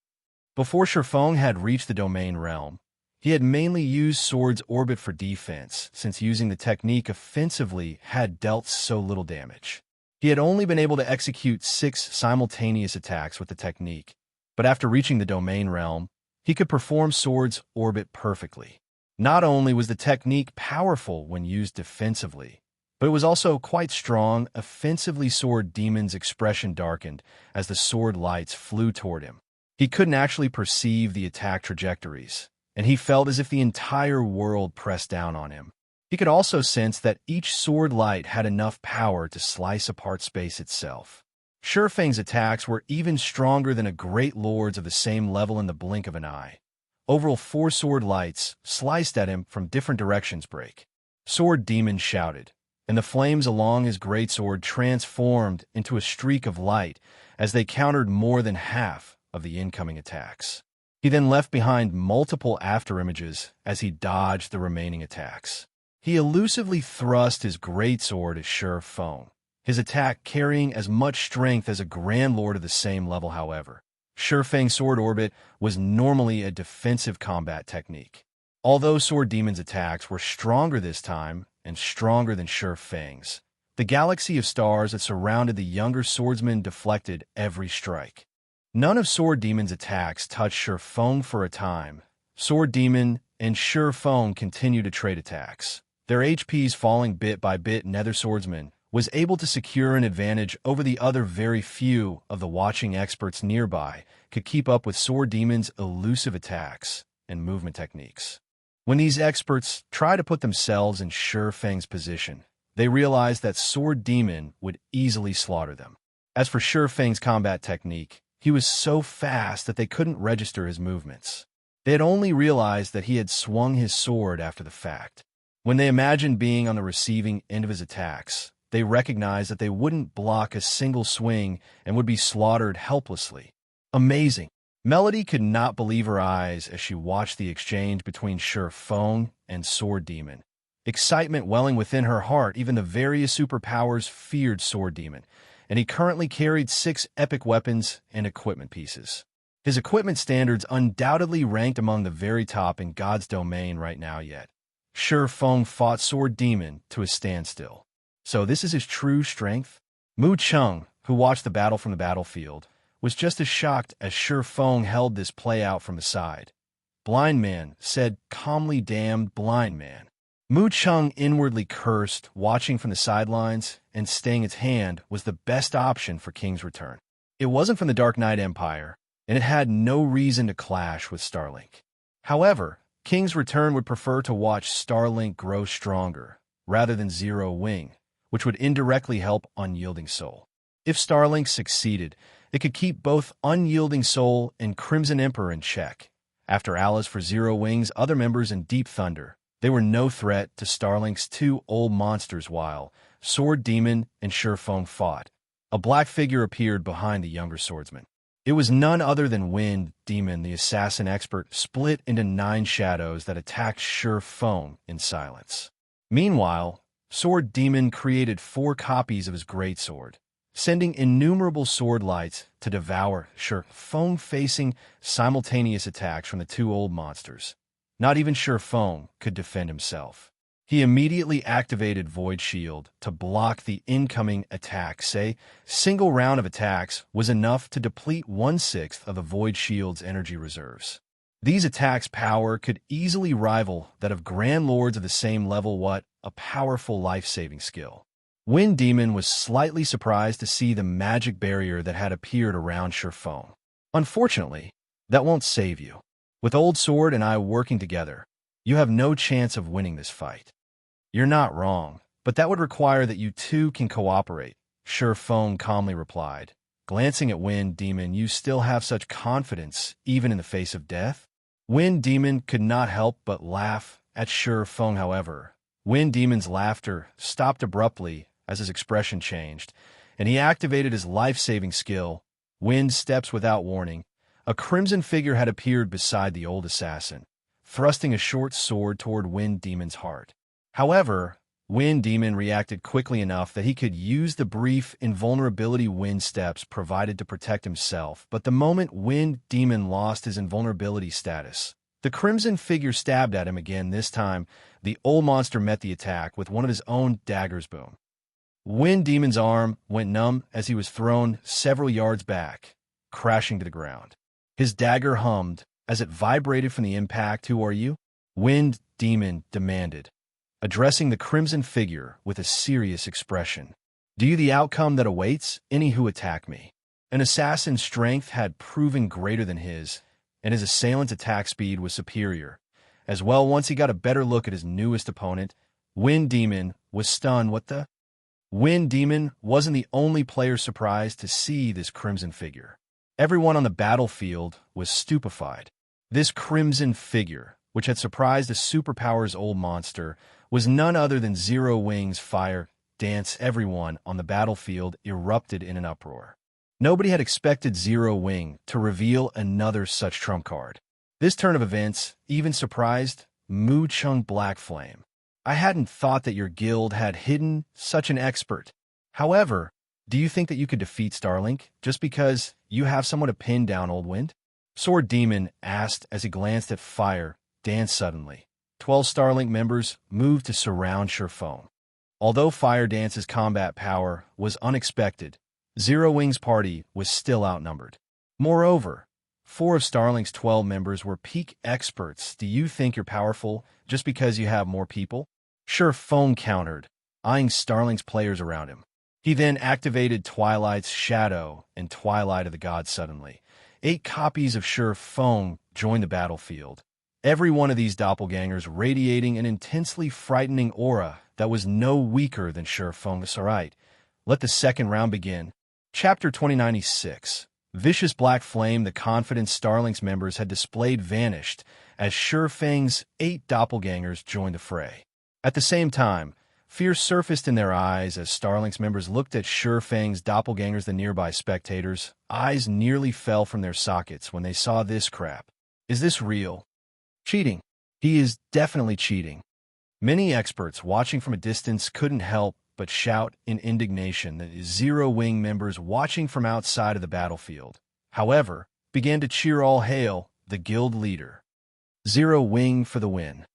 Before Shurfeng had reached the domain realm, he had mainly used Sword's orbit for defense, since using the technique offensively had dealt so little damage. He had only been able to execute 6 simultaneous attacks with the technique, but after reaching the domain realm, he could perform Sword's orbit perfectly. Not only was the technique powerful when used defensively, but it was also quite strong offensively. Sword Demon's expression darkened as the sword lights flew toward him. He couldn't actually perceive the attack trajectories, and he felt as if the entire world pressed down on him. He could also sense that each sword light had enough power to slice apart space itself. Shurfeng's attacks were even stronger than a great lord's of the same level in the blink of an eye. Overall, 4 sword lights sliced at him from different directions. Break. Sword Demon shouted, and the flames along his greatsword transformed into a streak of light as they countered more than half of the incoming attacks. He then left behind multiple afterimages as he dodged the remaining attacks. He elusively thrust his greatsword at Shurfeng, his attack carrying as much strength as a Grand Lord of the same level. However, Shurfeng's sword orbit was normally a defensive combat technique. Although Sword Demon's attacks were stronger this time and stronger than Shurfeng's, the galaxy of stars that surrounded the younger swordsman deflected every strike. None of Sword Demon's attacks touched Shurfeng for a time. Sword Demon and Shurfeng continued to trade attacks, their HPs falling bit by bit. Nether Swordsman was able to secure an advantage over the other. Very few of the watching experts nearby could keep up with Sword Demon's elusive attacks and movement techniques. When these experts tried to put themselves in Shurfeng's position, they realized that Sword Demon would easily slaughter them. As for Shurfeng's combat technique, he was so fast that they couldn't register his movements. They had only realized that he had swung his sword after the fact. When they imagined being on the receiving end of his attacks, they recognized that they wouldn't block a single swing and would be slaughtered helplessly. Amazing. Melody could not believe her eyes as she watched the exchange between Shurfeng and Sword Demon. Excitement welling within her heart. Even the various superpowers feared Sword Demon, and he currently carried 6 epic weapons and equipment pieces. His equipment standards undoubtedly ranked among the very top in God's domain right now. Yet Shurfeng fought Sword Demon to a standstill. So this is his true strength? Mu Chung, who watched the battle from the battlefield, was just as shocked as Shurfeng held this play out from the side. Blind Man said calmly, "Damned Blind Man." Mu Chung inwardly cursed, watching from the sidelines, and staying its hand was the best option for King's Return. It wasn't from the Dark Knight Empire, and it had no reason to clash with Starlink. However, King's Return would prefer to watch Starlink grow stronger, rather than Zero Wing, which would indirectly help Unyielding Soul. If Starlink succeeded, it could keep both Unyielding Soul and Crimson Emperor in check. After Alice for Zero Wing's other members in Deep Thunder, they were no threat to Starlink's 2 old monsters while Sword Demon and Shurfeng fought. A black figure appeared behind the younger swordsman. It was none other than Wind Demon, the assassin expert, split into 9 shadows that attacked Shurfeng in silence. Meanwhile, Sword Demon created 4 copies of his greatsword, sending innumerable sword lights to devour Shurfeng, facing simultaneous attacks from the 2 old monsters. Not even Sure Feng could defend himself. He immediately activated Void Shield to block the incoming attack. A single round of attacks was enough to deplete 1/6 of the Void Shield's energy reserves. These attacks' power could easily rival that of Grand Lords of the same level. What a powerful life-saving skill. Wind Demon was slightly surprised to see the magic barrier that had appeared around Sure Feng. Unfortunately, that won't save you. With Old Sword and I working together, you have no chance of winning this fight. You're not wrong, but that would require that you two can cooperate, Sure Feng calmly replied. Glancing at Wind Demon, you still have such confidence, even in the face of death? Wind Demon could not help but laugh at Sure Feng. However, Wind Demon's laughter stopped abruptly as his expression changed, and he activated his life-saving skill, Wind Steps. Without warning, a crimson figure had appeared beside the old assassin, thrusting a short sword toward Wind Demon's heart. However, Wind Demon reacted quickly enough that he could use the brief invulnerability Wind Steps provided to protect himself, but the moment Wind Demon lost his invulnerability status, the crimson figure stabbed at him again. This time, the old monster met the attack with one of his own daggers. Boom. Wind Demon's arm went numb as he was thrown several yards back, crashing to the ground. His dagger hummed as it vibrated from the impact. Who are you? Wind Demon demanded, addressing the crimson figure with a serious expression. Do you the outcome that awaits? Any who attack me. An assassin's strength had proven greater than his, and his assailant's attack speed was superior. As well, once he got a better look at his newest opponent, Wind Demon was stunned. What the? Wind Demon wasn't the only player surprised to see this crimson figure. Everyone on the battlefield was stupefied. This crimson figure, which had surprised a superpower's old monster, was none other than Zero Wing's fire dance. Everyone on the battlefield erupted in an uproar. Nobody had expected Zero Wing to reveal another such trump card. This turn of events even surprised Mu Chung Black Flame. I hadn't thought that your guild had hidden such an expert. However, do you think that you could defeat Starlink just because you have someone to pin down Old Wind? Sword Demon asked as he glanced at Fire Dance. Suddenly, 12 Starlink members moved to surround Sure Feng. Although Fire Dance's combat power was unexpected, Zero Wing's party was still outnumbered. Moreover, 4 of Starlink's 12 members were peak experts. Do you think you're powerful just because you have more people? Sure Feng countered, eyeing Starlink's players around him. He then activated Twilight's Shadow and Twilight of the Gods. Suddenly, 8 copies of Sure Feng joined the battlefield. Every one of these doppelgangers radiating an intensely frightening aura that was no weaker than Sure Feng. All right, let the second round begin. Chapter 2096. Vicious Black Flame. The confidence Starlink's members had displayed vanished as Sure Feng's 8 doppelgangers joined the fray. At the same time, fear surfaced in their eyes as Starlink's members looked at Sure Feng's doppelgangers. The nearby spectators' eyes nearly fell from their sockets when they saw this crap. Is this real? Cheating. He is definitely cheating. Many experts watching from a distance couldn't help but shout in indignation. The Zero Wing members watching from outside of the battlefield, however, began to cheer all hail the guild leader. Zero Wing for the win.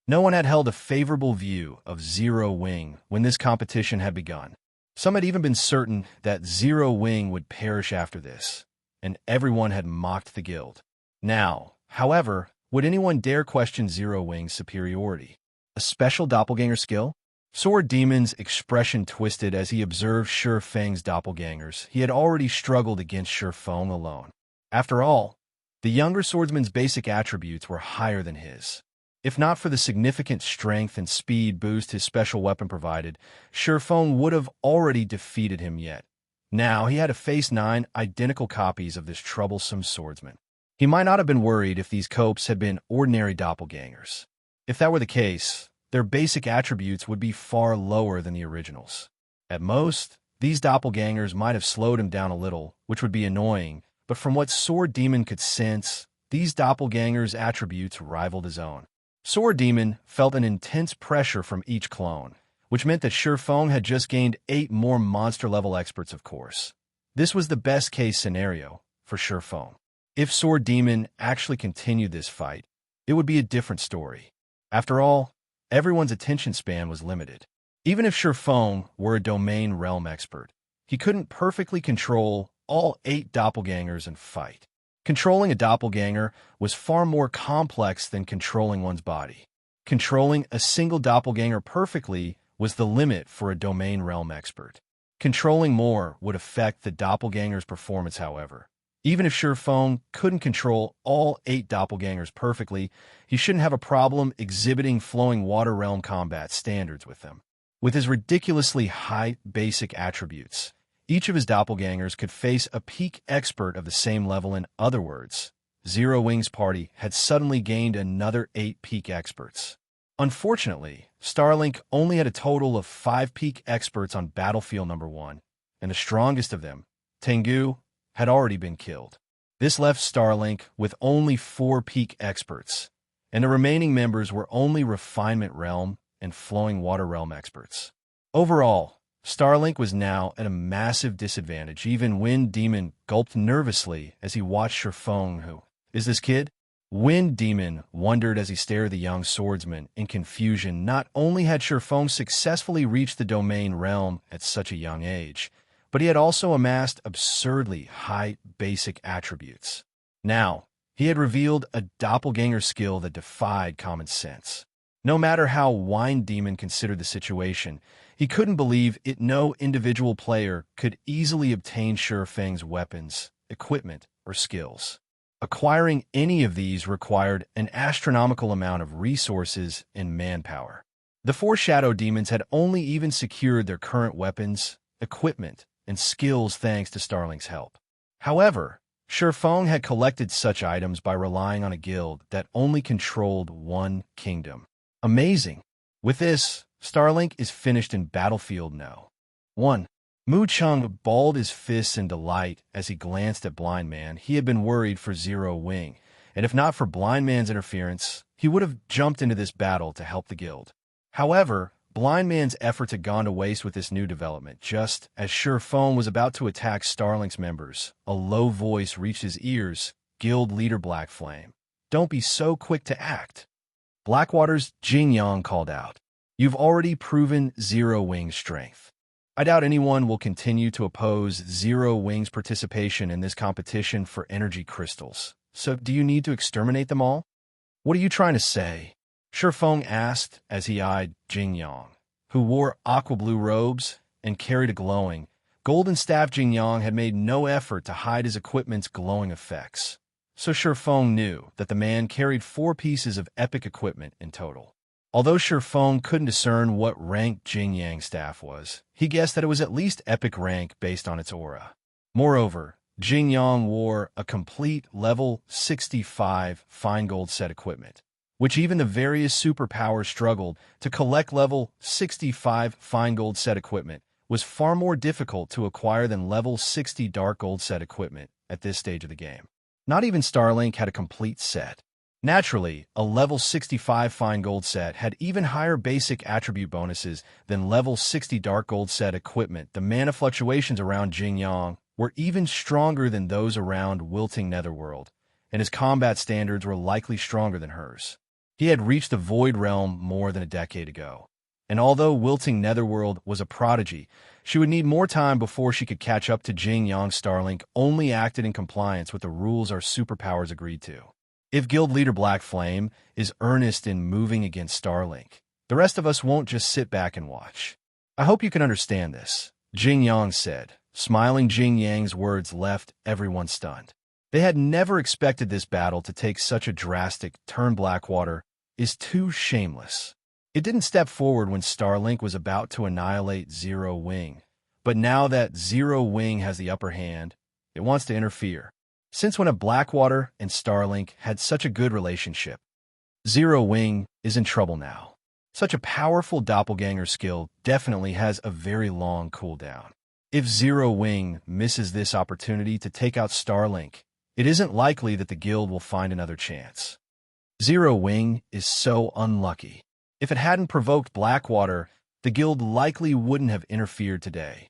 No one had held a favorable view of Zero Wing when this competition had begun. Some had even been certain that Zero Wing would perish after this, and everyone had mocked the guild. Now, however, would anyone dare question Zero Wing's superiority? A special doppelganger skill? Sword Demon's expression twisted as he observed Sure Feng's doppelgangers. He had already struggled against Sure Feng alone. After all, the younger swordsman's basic attributes were higher than his. If not for the significant strength and speed boost his special weapon provided, Sure Feng would have already defeated him yet. Now he had to face 9 identical copies of this troublesome swordsman. He might not have been worried if these copes had been ordinary doppelgangers. If that were the case, their basic attributes would be far lower than the originals. At most, these doppelgangers might have slowed him down a little, which would be annoying, but from what Sword Demon could sense, these doppelgangers' attributes rivaled his own. Sword Demon felt an intense pressure from each clone, which meant that Sure Feng had just gained 8 more monster-level experts, of course. This was the best-case scenario for Sure Feng. If Sword Demon actually continued this fight, it would be a different story. After all, everyone's attention span was limited. Even if Shurfeng were a domain realm expert, he couldn't perfectly control all 8 doppelgangers and fight. Controlling a doppelganger was far more complex than controlling one's body. Controlling a single doppelganger perfectly was the limit for a domain realm expert. Controlling more would affect the doppelganger's performance, however. Even if Shurfeng couldn't control all 8 doppelgangers perfectly, he shouldn't have a problem exhibiting flowing water realm combat standards with them. With his ridiculously high basic attributes, each of his doppelgangers could face a peak expert of the same level. In other words, Zero Wing's party had suddenly gained another 8 peak experts. Unfortunately, Starlink only had a total of 5 peak experts on battlefield number 1, and the strongest of them, Tengu, had already been killed. This left Starlink with only 4 peak experts, and the remaining members were only Refinement Realm and Flowing Water Realm experts. Overall, Starlink was now at a massive disadvantage. Even Wind Demon gulped nervously as he watched Shurfeng. Who is this kid? Wind Demon wondered as he stared at the young swordsman in confusion. Not only had Shurfeng successfully reached the domain realm at such a young age, but he had also amassed absurdly high basic attributes. Now, he had revealed a doppelganger skill that defied common sense. No matter how Wind Demon considered the situation, he couldn't believe it. No individual player could easily obtain Shurfeng's weapons, equipment, or skills. Acquiring any of these required an astronomical amount of resources and manpower. The 4 shadow demons had only even secured their current weapons, equipment, and skills thanks to Starlink's help. However, Shurfeng had collected such items by relying on a guild that only controlled 1 kingdom. Amazing! With this, Starlink is finished in Battlefield No. 1. Mu Chung balled his fists in delight as he glanced at Blind Man. He had been worried for Zero Wing, and if not for Blind Man's interference, he would have jumped into this battle to help the guild. However, Blind Man's efforts had gone to waste with this new development. Just as Shurfeng was about to attack Starlink's members, a low voice reached his ears. Guild leader Black Flame, "Don't be so quick to act." Blackwater's Jing Yang called out, "You've already proven Zero Wing's strength. I doubt anyone will continue to oppose Zero Wing's participation in this competition for energy crystals. So do you need to exterminate them all?" "What are you trying to say?" Shurfeng asked as he eyed Jing Yang, who wore aqua blue robes and carried a glowing, golden staff. Jing Yang had made no effort to hide his equipment's glowing effects, so Shurfeng knew that the man carried 4 pieces of epic equipment in total. Although Shurfeng couldn't discern what rank Jing Yang's staff was, he guessed that it was at least epic rank based on its aura. Moreover, Jing Yang wore a complete level 65 fine gold set equipment, which even the various superpowers struggled to collect. Level 65 fine gold set equipment was far more difficult to acquire than level 60 dark gold set equipment at this stage of the game. Not even Starlink had a complete set. Naturally, a level 65 fine gold set had even higher basic attribute bonuses than level 60 dark gold set equipment. The mana fluctuations around Jing Yang were even stronger than those around Wilting Netherworld, and his combat standards were likely stronger than hers. He had reached the Void Realm more than a decade ago, and although Wilting Netherworld was a prodigy, she would need more time before she could catch up to Jing Yang. Starlink only acted in compliance with the rules our superpowers agreed to. If Guild Leader Black Flame is earnest in moving against Starlink, the rest of us won't just sit back and watch. I hope you can understand this, Jing Yang said. Smiling, Jing Yang's words left everyone stunned. They had never expected this battle to take such a drastic turn. Blackwater is too shameless. It didn't step forward when Starlink was about to annihilate Zero Wing, but now that Zero Wing has the upper hand, it wants to interfere. Since when have Blackwater and Starlink had such a good relationship? Zero Wing is in trouble now. Such a powerful doppelganger skill definitely has a very long cooldown. If Zero Wing misses this opportunity to take out Starlink, it isn't likely that the guild will find another chance. Zero Wing is so unlucky. If it hadn't provoked Blackwater, the guild likely wouldn't have interfered today.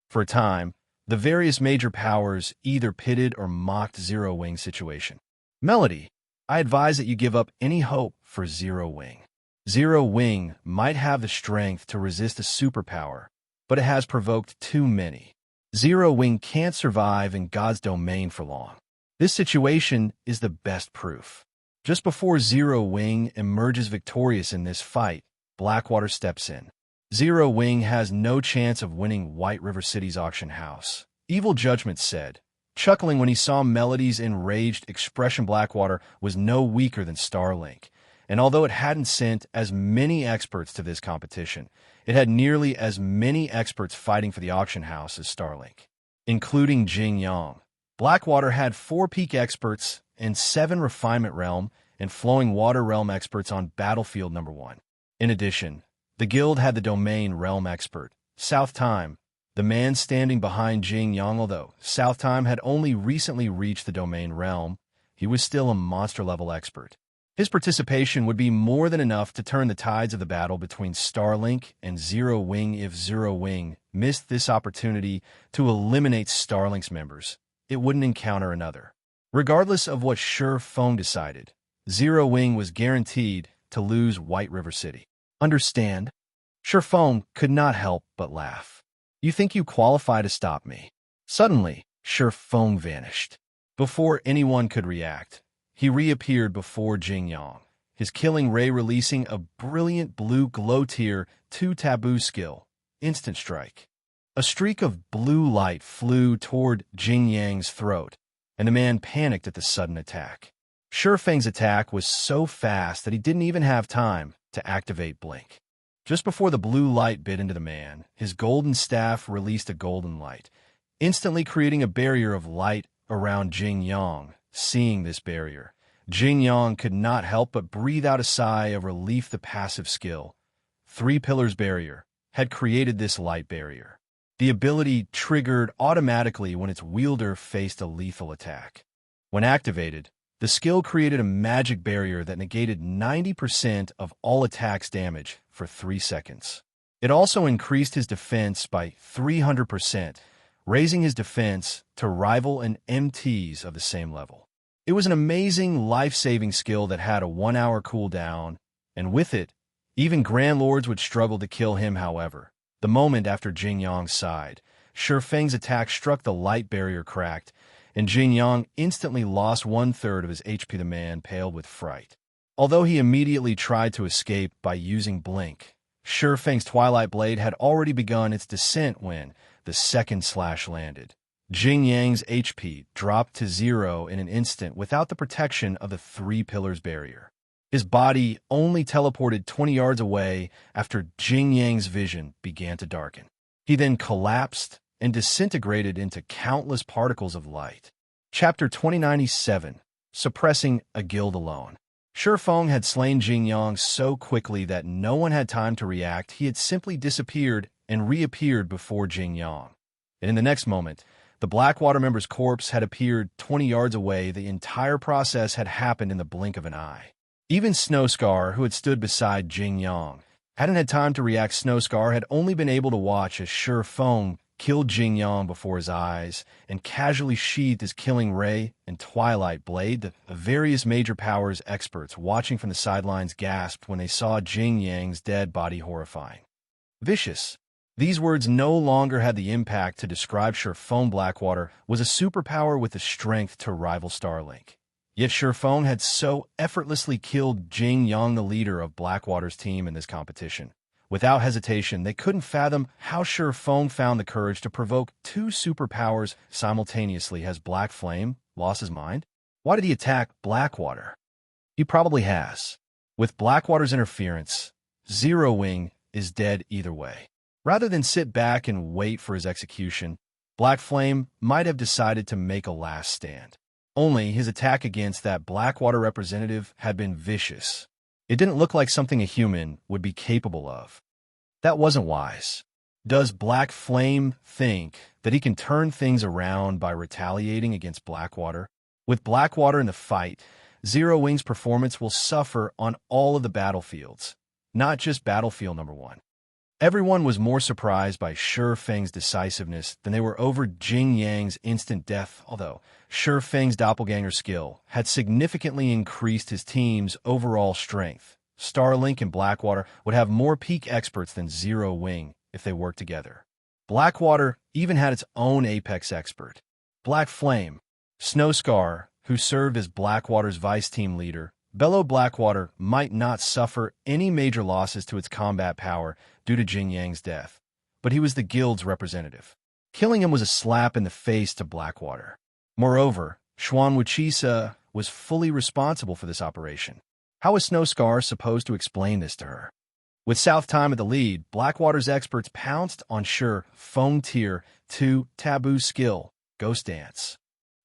For a time, the various major powers either pitted or mocked Zero Wing's situation. Melody, I advise that you give up any hope for Zero Wing. Zero Wing might have the strength to resist a superpower, but it has provoked too many. Zero Wing can't survive in God's domain for long. This situation is the best proof. Just before Zero Wing emerges victorious in this fight, Blackwater steps in. Zero Wing has no chance of winning White River City's auction house. Evil Judgment said, chuckling when he saw Melody's enraged expression. Blackwater was no weaker than Starlink, and although it hadn't sent as many experts to this competition, it had nearly as many experts fighting for the auction house as Starlink, including Jing Yang. Blackwater had 4 peak experts and 7 refinement realm and flowing water realm experts on battlefield number 1. In addition, the guild had the domain realm expert, South Time, the man standing behind Jing Yang. Although South Time had only recently reached the domain realm, he was still a monster-level expert. His participation would be more than enough to turn the tides of the battle between Starlink and Zero Wing. If Zero Wing missed this opportunity to eliminate Starlink's members, it wouldn't encounter another. Regardless of what Sure Feng decided, Zero Wing was guaranteed to lose White River City. Understand? Sure Feng could not help but laugh. You think you qualify to stop me? Suddenly, Sure Feng vanished. Before anyone could react, he reappeared before Jing Yang, his killing ray releasing a brilliant blue glow tier 2 taboo skill, Instant Strike. A streak of blue light flew toward Jing Yang's throat, and the man panicked at the sudden attack. Sure Feng's attack was so fast that he didn't even have time to activate Blink. Just before the blue light bit into the man, his golden staff released a golden light, instantly creating a barrier of light around Jing Yang. Seeing this barrier, Jing Yang could not help but breathe out a sigh of relief. The passive skill, 3 Pillars Barrier, had created this light barrier. The ability triggered automatically when its wielder faced a lethal attack. When activated, the skill created a magic barrier that negated 90% of all attacks damage for 3 seconds. It also increased his defense by 300%, raising his defense to rival an MT's of the same level. It was an amazing life-saving skill that had a 1-hour cooldown, and with it, even Grand Lords would struggle to kill him. However, the moment after Jing Yang sighed, Sure Feng's attack struck, the light barrier cracked, and Jing Yang instantly lost 1/3 of his HP. The man paled with fright. Although he immediately tried to escape by using Blink, Sure Feng's Twilight Blade had already begun its descent when the second slash landed. Jing Yang's HP dropped to 0 in an instant without the protection of the 3 Pillars Barrier. His body only teleported 20 yards away after Jing Yang's vision began to darken. He then collapsed and disintegrated into countless particles of light. Chapter 2097, Suppressing a Guild Alone. Sure Feng had slain Jing Yang so quickly that no one had time to react. He had simply disappeared and reappeared before Jing Yang. And in the next moment, the Blackwater member's corpse had appeared 20 yards away. The entire process had happened in the blink of an eye. Even Snowscar, who had stood beside Jing Yang, hadn't had time to react. Snowscar had only been able to watch as Sure Feng killed Jing Yang before his eyes and casually sheathed his killing ray and Twilight Blade. The various major powers experts watching from the sidelines gasped when they saw Jing Yang's dead body. Horrifying. Vicious. These words no longer had the impact to describe Sure Feng. Blackwater was a superpower with the strength to rival Starlink. Yet Sure Feng had so effortlessly killed Jing Yang, the leader of Blackwater's team in this competition. Without hesitation, they couldn't fathom how Sure Feng found the courage to provoke 2 superpowers simultaneously. Has Black Flame lost his mind? Why did he attack Blackwater? He probably has. With Blackwater's interference, Zero Wing is dead either way. Rather than sit back and wait for his execution, Black Flame might have decided to make a last stand. Only his attack against that Blackwater representative had been vicious. It didn't look like something a human would be capable of. That wasn't wise. Does Black Flame think that he can turn things around by retaliating against Blackwater? With Blackwater in the fight, Zero Wing's performance will suffer on all of the battlefields, not just battlefield number 1. Everyone was more surprised by Shi Feng's decisiveness than they were over Jing Yang's instant death, although Shi Feng's doppelganger skill had significantly increased his team's overall strength. Starlink and Blackwater would have more peak experts than Zero Wing if they worked together. Blackwater even had its own apex expert. Black Flame, Snowscar, who served as Blackwater's vice team leader, bellowed Blackwater might not suffer any major losses to its combat power due to Jing Yang's death, but he was the guild's representative. Killing him was a slap in the face to Blackwater. Moreover, Xuan Wuchisa was fully responsible for this operation. How was Snowscar supposed to explain this to her? With South Time at the lead, Blackwater's experts pounced on Shi Feng Tier 2 taboo skill, Ghost Dance.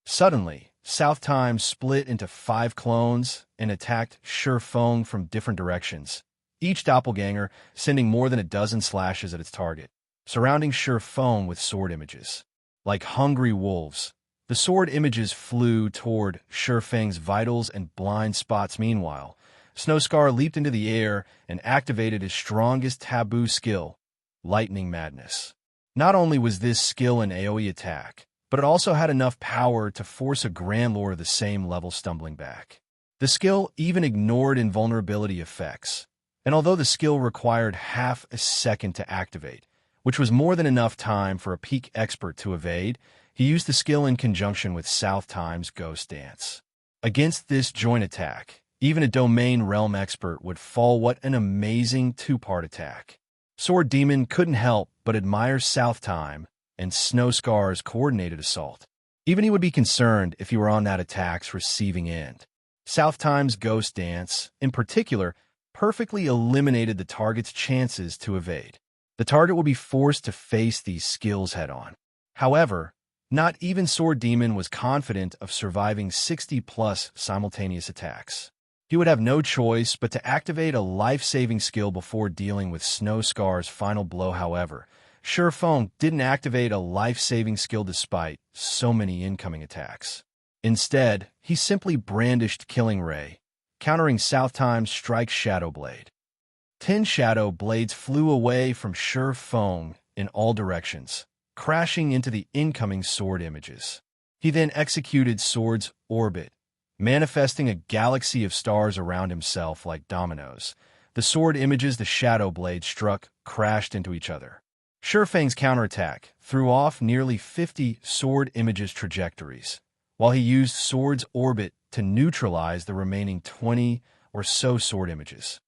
Suddenly, South Time split into 5 clones and attacked Shi Feng from different directions, each doppelganger sending more than a dozen slashes at its target, surrounding Shi Feng with sword images. Like hungry wolves, the sword images flew toward Shi Feng's vitals and blind spots. Meanwhile, Snowscar leaped into the air and activated his strongest taboo skill, Lightning Madness. Not only was this skill an AoE attack, but it also had enough power to force a Grand Lore of the same level stumbling back. The skill even ignored invulnerability effects, and although the skill required half a second to activate, which was more than enough time for a peak expert to evade, he used the skill in conjunction with South Time's Ghost Dance. Against this joint attack, even a Domain Realm expert would fall. What an amazing 2-part attack. Sword Demon couldn't help but admire South Time and Snowscar's coordinated assault. Even he would be concerned if he were on that attack's receiving end. South Time's Ghost Dance, in particular, perfectly eliminated the target's chances to evade. The target would be forced to face these skills head-on. However, not even Sword Demon was confident of surviving 60-plus simultaneous attacks. He would have no choice but to activate a life-saving skill before dealing with Snowscar's final blow. However, Shi Feng didn't activate a life-saving skill despite so many incoming attacks. Instead, he simply brandished Killing Ray, countering South Time's Strike Shadow Blade. 10 Shadow Blades flew away from Shi Feng in all directions, crashing into the incoming sword images. He then executed Sword's Orbit, manifesting a galaxy of stars around himself like dominoes. The sword images the Shadow Blade struck crashed into each other. Shi Feng's counterattack threw off nearly 50 sword images trajectories, while he used Sword's Orbit to neutralize the remaining 20 or so sword images.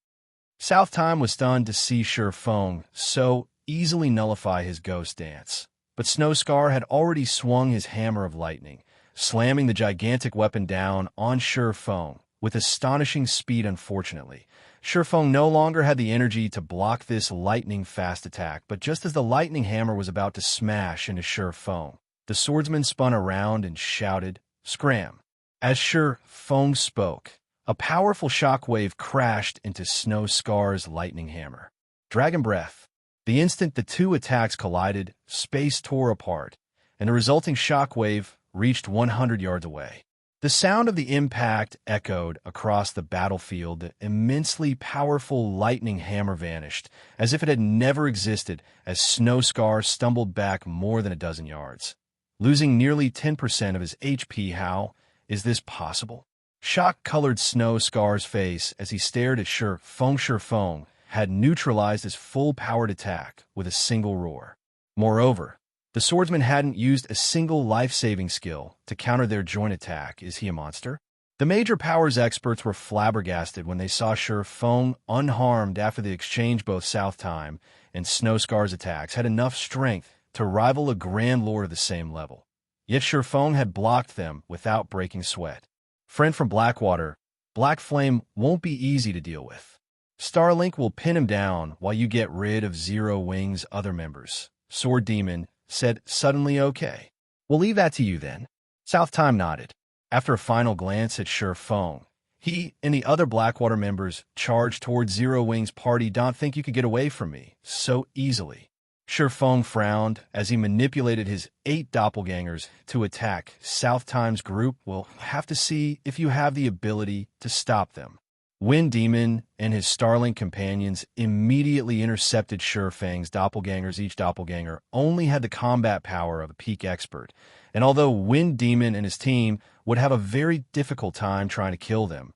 South Time was stunned to see Shi Feng so easily nullify his Ghost Dance, but Snowscar had already swung his Hammer of Lightning, slamming the gigantic weapon down on Shi Feng with astonishing speed. Unfortunately, Shi Feng no longer had the energy to block this lightning-fast attack, but just as the lightning hammer was about to smash into Shi Feng, the swordsman spun around and shouted, "Scram!" As Shi Feng spoke, a powerful shockwave crashed into Snowscar's lightning hammer. Dragon Breath. The instant the two attacks collided, space tore apart, and the resulting shockwave reached 100 yards away. The sound of the impact echoed across the battlefield. The immensely powerful lightning hammer vanished, as if it had never existed, as Snowscar stumbled back more than a dozen yards, losing nearly 10% of his HP. How is this possible? Shock colored Snowscar's face as he stared at Shi Feng. Shi Feng had neutralized his full-powered attack with a single roar. Moreover, the swordsman hadn't used a single life-saving skill to counter their joint attack. Is he a monster? The major powers experts were flabbergasted when they saw Shi Feng unharmed after the exchange. Both South Time and Snowscar's attacks had enough strength to rival a Grand Lore of the same level. Yet Shi Feng had blocked them without breaking sweat. Friend from Blackwater, Black Flame won't be easy to deal with. Starlink will pin him down while you get rid of Zero Wing's other members. Sword Demon said suddenly. Okay, we'll leave that to you then. South Time nodded. After a final glance at Shi Feng, he and the other Blackwater members charged towards Zero Wing's party. Don't think you could get away from me so easily. Shi Feng frowned as he manipulated his 8 doppelgangers to attack South Time's group. We'll have to see if you have the ability to stop them. Wind Demon and his Starlink companions immediately intercepted Shurfang's doppelgangers. Each doppelganger only had the combat power of a peak expert, and although Wind Demon and his team would have a very difficult time trying to kill them,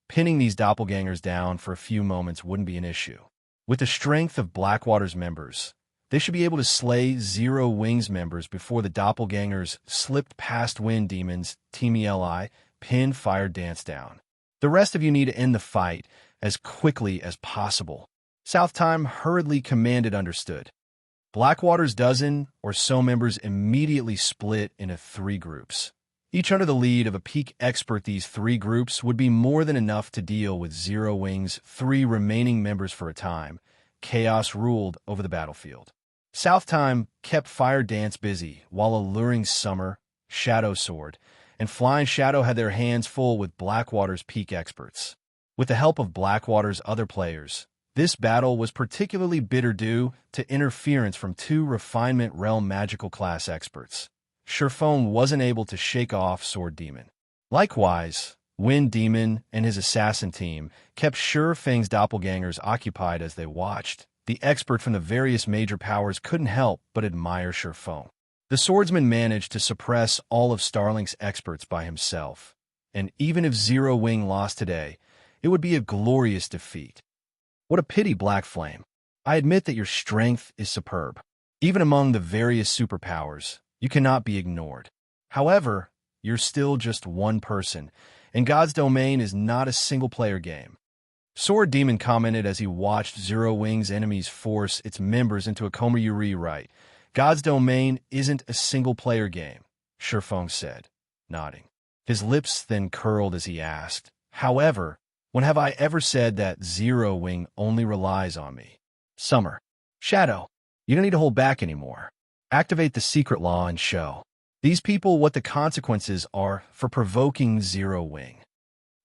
pinning these doppelgangers down for a few moments wouldn't be an issue. With the strength of Blackwater's members, they should be able to slay Zero Wings members before the doppelgangers slipped past Wind Demon's Team Eli, pin Fire Dance down. The rest of you need to end the fight as quickly as possible. Southtime hurriedly commanded understood. Blackwater's dozen or so members immediately split into 3 groups. Each under the lead of a peak expert, these 3 groups would be more than enough to deal with Zero Wings' 3 remaining members for a time. Chaos ruled over the battlefield. Southtime kept Fire Dance busy, while Alluring Summer, Shadow Sword, and Flying Shadow had their hands full with Blackwater's peak experts. With the help of Blackwater's other players, this battle was particularly bitter due to interference from 2 Refinement Realm Magical class experts. Shurfang wasn't able to shake off Sword Demon. Likewise, Wind Demon and his assassin team kept Shurfang's doppelgangers occupied as they watched. The expert from the various major powers couldn't help but admire Shurfang. The swordsman managed to suppress all of Starlink's experts by himself, and even if Zero Wing lost today, it would be a glorious defeat. What a pity, Black Flame. I admit that your strength is superb. Even among the various superpowers, you cannot be ignored. However, you're still just one person, and God's Domain is not a single-player game. Sword Demon commented as he watched Zero Wing's enemies force its members into a coma. You're right. God's Domain isn't a single-player game, Shurfang said, nodding. His lips then curled as he asked, however, when have I ever said that Zero Wing only relies on me? Summer. Shadow. You don't need to hold back anymore. Activate the secret law and show these people what the consequences are for provoking Zero Wing.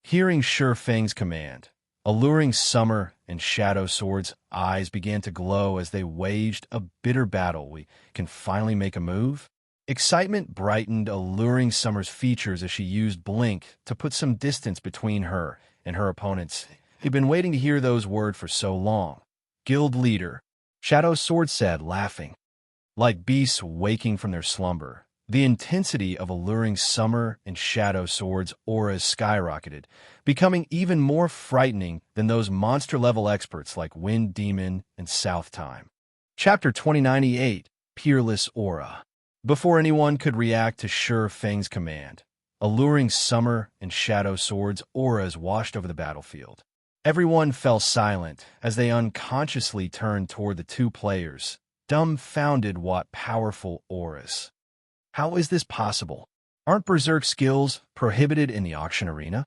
Hearing Shurfang's command, Alluring Summer and Shadow Sword's eyes began to glow as they waged a bitter battle. We can finally make a move? Excitement brightened Alluring Summer's features as she used Blink to put some distance between her and her opponents. He'd been waiting to hear those words for so long. Guild leader, Shadow Sword said, laughing. Like beasts waking from their slumber, the intensity of Alluring Summer and Shadow Sword's auras skyrocketed, becoming even more frightening than those monster-level experts like Wind Demon and Southtime. Chapter 2098, Peerless Aura. Before anyone could react to Shurfang's command, Alluring Summer and Shadow Sword's auras washed over the battlefield. Everyone fell silent as they unconsciously turned toward the 2 players, dumbfounded. What powerful auras! How is this possible? Aren't Berserk skills prohibited in the auction arena?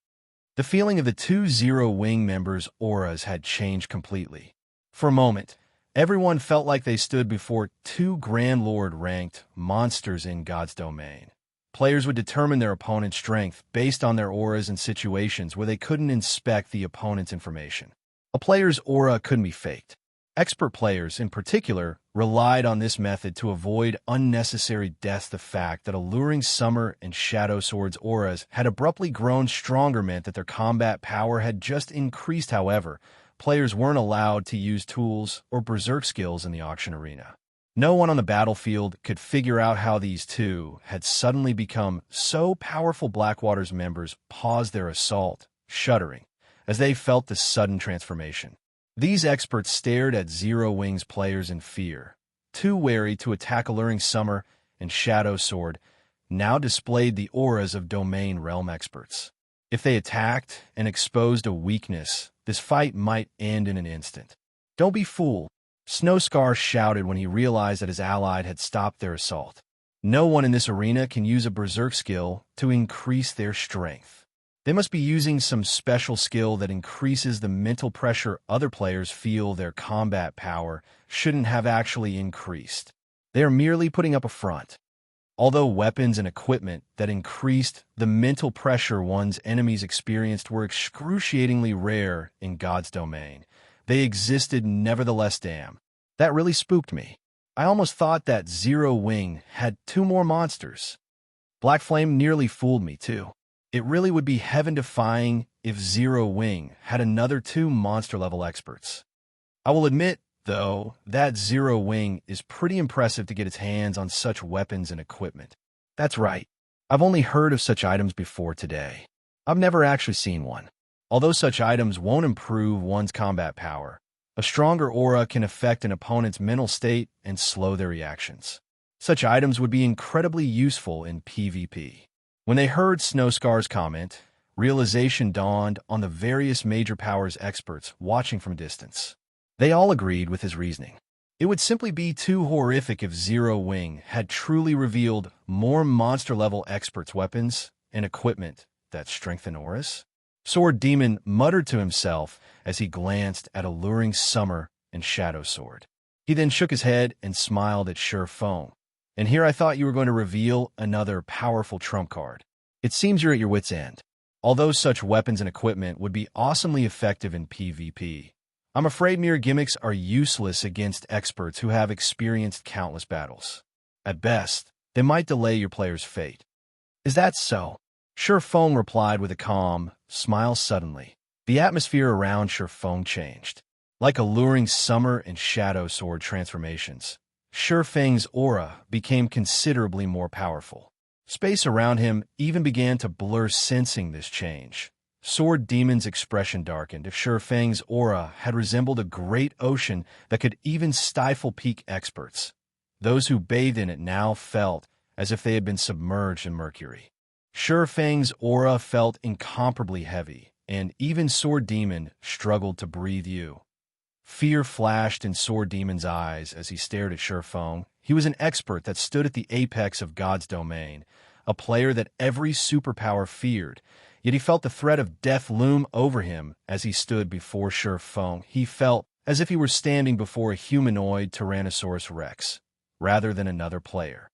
The feeling of the 2 Zero Wing members' auras had changed completely. For a moment, everyone felt like they stood before 2 Grand Lord-ranked monsters in God's Domain. Players would determine their opponent's strength based on their auras in situations where they couldn't inspect the opponent's information. A player's aura couldn't be faked. Expert players, in particular, relied on this method to avoid unnecessary deaths. The fact that Alluring Summer and Shadow Sword's auras had abruptly grown stronger meant that their combat power had just increased. However, players weren't allowed to use tools or berserk skills in the auction arena. No one on the battlefield could figure out how these 2 had suddenly become so powerful. Blackwater's members paused their assault, shuddering, as they felt the sudden transformation. These experts stared at Zero Wing's players in fear, too wary to attack. Alluring Summer and Shadow Sword now displayed the auras of Domain Realm experts. If they attacked and exposed a weakness, this fight might end in an instant. Don't be fooled, Snowscar shouted when he realized that his ally had stopped their assault. No one in this arena can use a berserk skill to increase their strength. They must be using some special skill that increases the mental pressure other players feel. Their combat power shouldn't have actually increased. They are merely putting up a front. Although weapons and equipment that increased the mental pressure one's enemies experienced were excruciatingly rare in God's Domain, they existed nevertheless. Damn, that really spooked me. I almost thought that Zero Wing had 2 more monsters. Black Flame nearly fooled me too. It really would be heaven-defying if Zero Wing had another 2 monster-level experts. I will admit, though, that Zero Wing is pretty impressive to get its hands on such weapons and equipment. That's right. I've only heard of such items before today. I've never actually seen one. Although such items won't improve one's combat power, a stronger aura can affect an opponent's mental state and slow their reactions. Such items would be incredibly useful in PvP. When they heard Snowscar's comment, realization dawned on the various major powers experts watching from a distance. They all agreed with his reasoning. It would simply be too horrific if Zero Wing had truly revealed more monster-level experts' weapons and equipment that strengthen auras. Sword Demon muttered to himself as he glanced at Alluring Summer and Shadow Sword. He then shook his head and smiled at Sure Feng. And here I thought you were going to reveal another powerful trump card. It seems you're at your wit's end. Although such weapons and equipment would be awesomely effective in PvP, I'm afraid mere gimmicks are useless against experts who have experienced countless battles. At best, they might delay your player's fate. Is that so? Sure Feng replied with a calm smile. Suddenly, the atmosphere around Sure Feng changed. Like Alluring Summer and Shadow Sword transformations, Sure Feng's aura became considerably more powerful. Space around him even began to blur, sensing this change. Sword Demon's expression darkened. If Sure Feng's aura had resembled a great ocean that could even stifle peak experts, those who bathed in it now felt as if they had been submerged in mercury. Sure Feng's aura felt incomparably heavy, and even Sword Demon struggled to breathe. Fear flashed in Sword Demon's eyes as he stared at Sure Feng. He was an expert that stood at the apex of God's domain, a player that every superpower feared, yet he felt the threat of death loom over him as he stood before Sure Feng. He felt as if he were standing before a humanoid Tyrannosaurus Rex, rather than another player.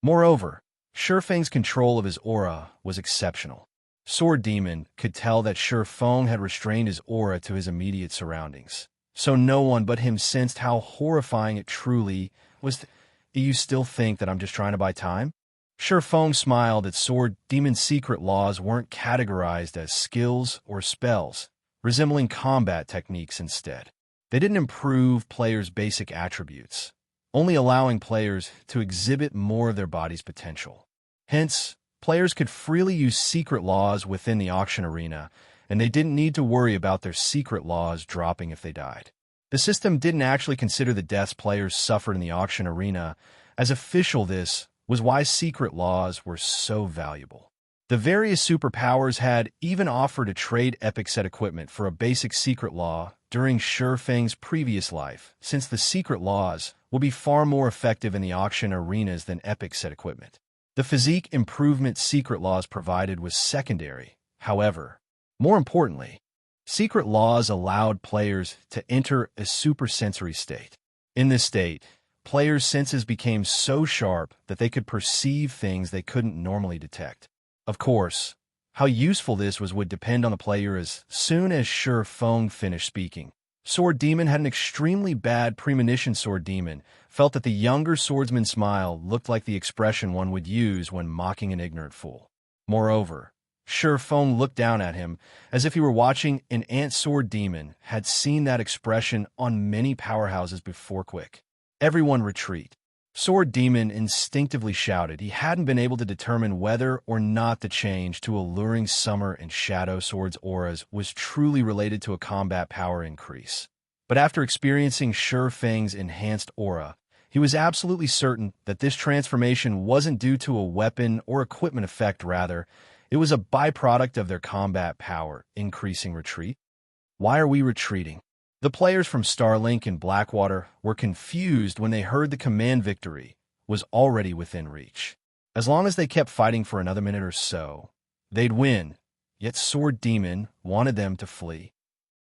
Moreover, Sure Feng's control of his aura was exceptional. Sword Demon could tell that Sure Feng had restrained his aura to his immediate surroundings, so no one but him sensed how horrifying it truly was. You still think that I'm just trying to buy time? Sure Feng smiled at Sword Demon's secret laws weren't categorized as skills or spells, resembling combat techniques instead. They didn't improve players' basic attributes, only allowing players to exhibit more of their body's potential. Hence, players could freely use secret laws within the auction arena, and they didn't need to worry about their secret laws dropping if they died. The system didn't actually consider the deaths players suffered in the auction arena as official. This was why secret laws were so valuable. The various superpowers had even offered to trade epic set equipment for a basic secret law during Sure Feng's previous life, since the secret laws will be far more effective in the auction arenas than epic set equipment. The physique improvement secret laws provided was secondary. However, more importantly, secret laws allowed players to enter a supersensory state. In this state, players' senses became so sharp that they could perceive things they couldn't normally detect. Of course, how useful this was would depend on the player. As soon as Sure Feng finished speaking, Sword Demon had an extremely bad premonition. Sword Demon felt that the younger swordsman's smile looked like the expression one would use when mocking an ignorant fool. Moreover, Sure Feng looked down at him as if he were watching an ant. Sword Demon had seen that expression on many powerhouses before. Quick, everyone retreat. Sword Demon instinctively shouted. He hadn't been able to determine whether or not the change to Alluring Summer and Shadow Sword's auras was truly related to a combat power increase. But after experiencing Sure Feng's enhanced aura, he was absolutely certain that this transformation wasn't due to a weapon or equipment effect. Rather, it was a byproduct of their combat power increasing. Retreat? Why are we retreating? The players from Starlink and Blackwater were confused when they heard the command victory was already within reach. As long as they kept fighting for another minute or so, they'd win, yet Sword Demon wanted them to flee.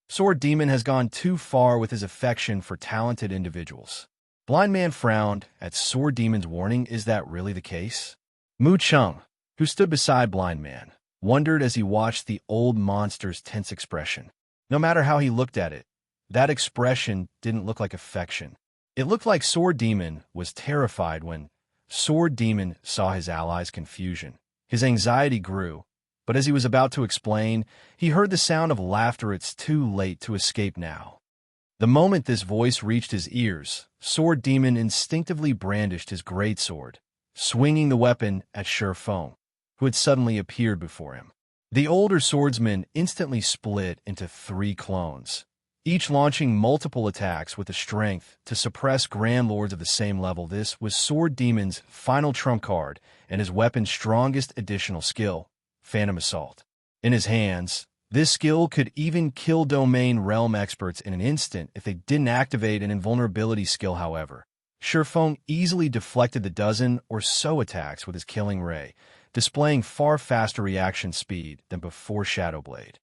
Sword Demon has gone too far with his affection for talented individuals. Blind Man frowned at Sword Demon's warning. Is that really the case? Mu Chung, who stood beside Blind Man, wondered as he watched the old monster's tense expression. No matter how he looked at it, that expression didn't look like affection. It looked like Sword Demon was terrified. When Sword Demon saw his allies' confusion, his anxiety grew, But as he was about to explain, he heard the sound of laughter. It's too late to escape now. The moment this voice reached his ears, Sword Demon instinctively brandished his greatsword, swinging the weapon at Shurfeng, who had suddenly appeared before him. The older swordsman instantly split into 3 clones, each launching multiple attacks with the strength to suppress Grand Lords of the same level. This was Sword Demon's final trump card and his weapon's strongest additional skill, Phantom Assault. In his hands, this skill could even kill Domain Realm experts in an instant if they didn't activate an invulnerability skill. However, Shurfeng easily deflected the dozen or so attacks with his Killing Ray, displaying far faster reaction speed than before Shadowblade.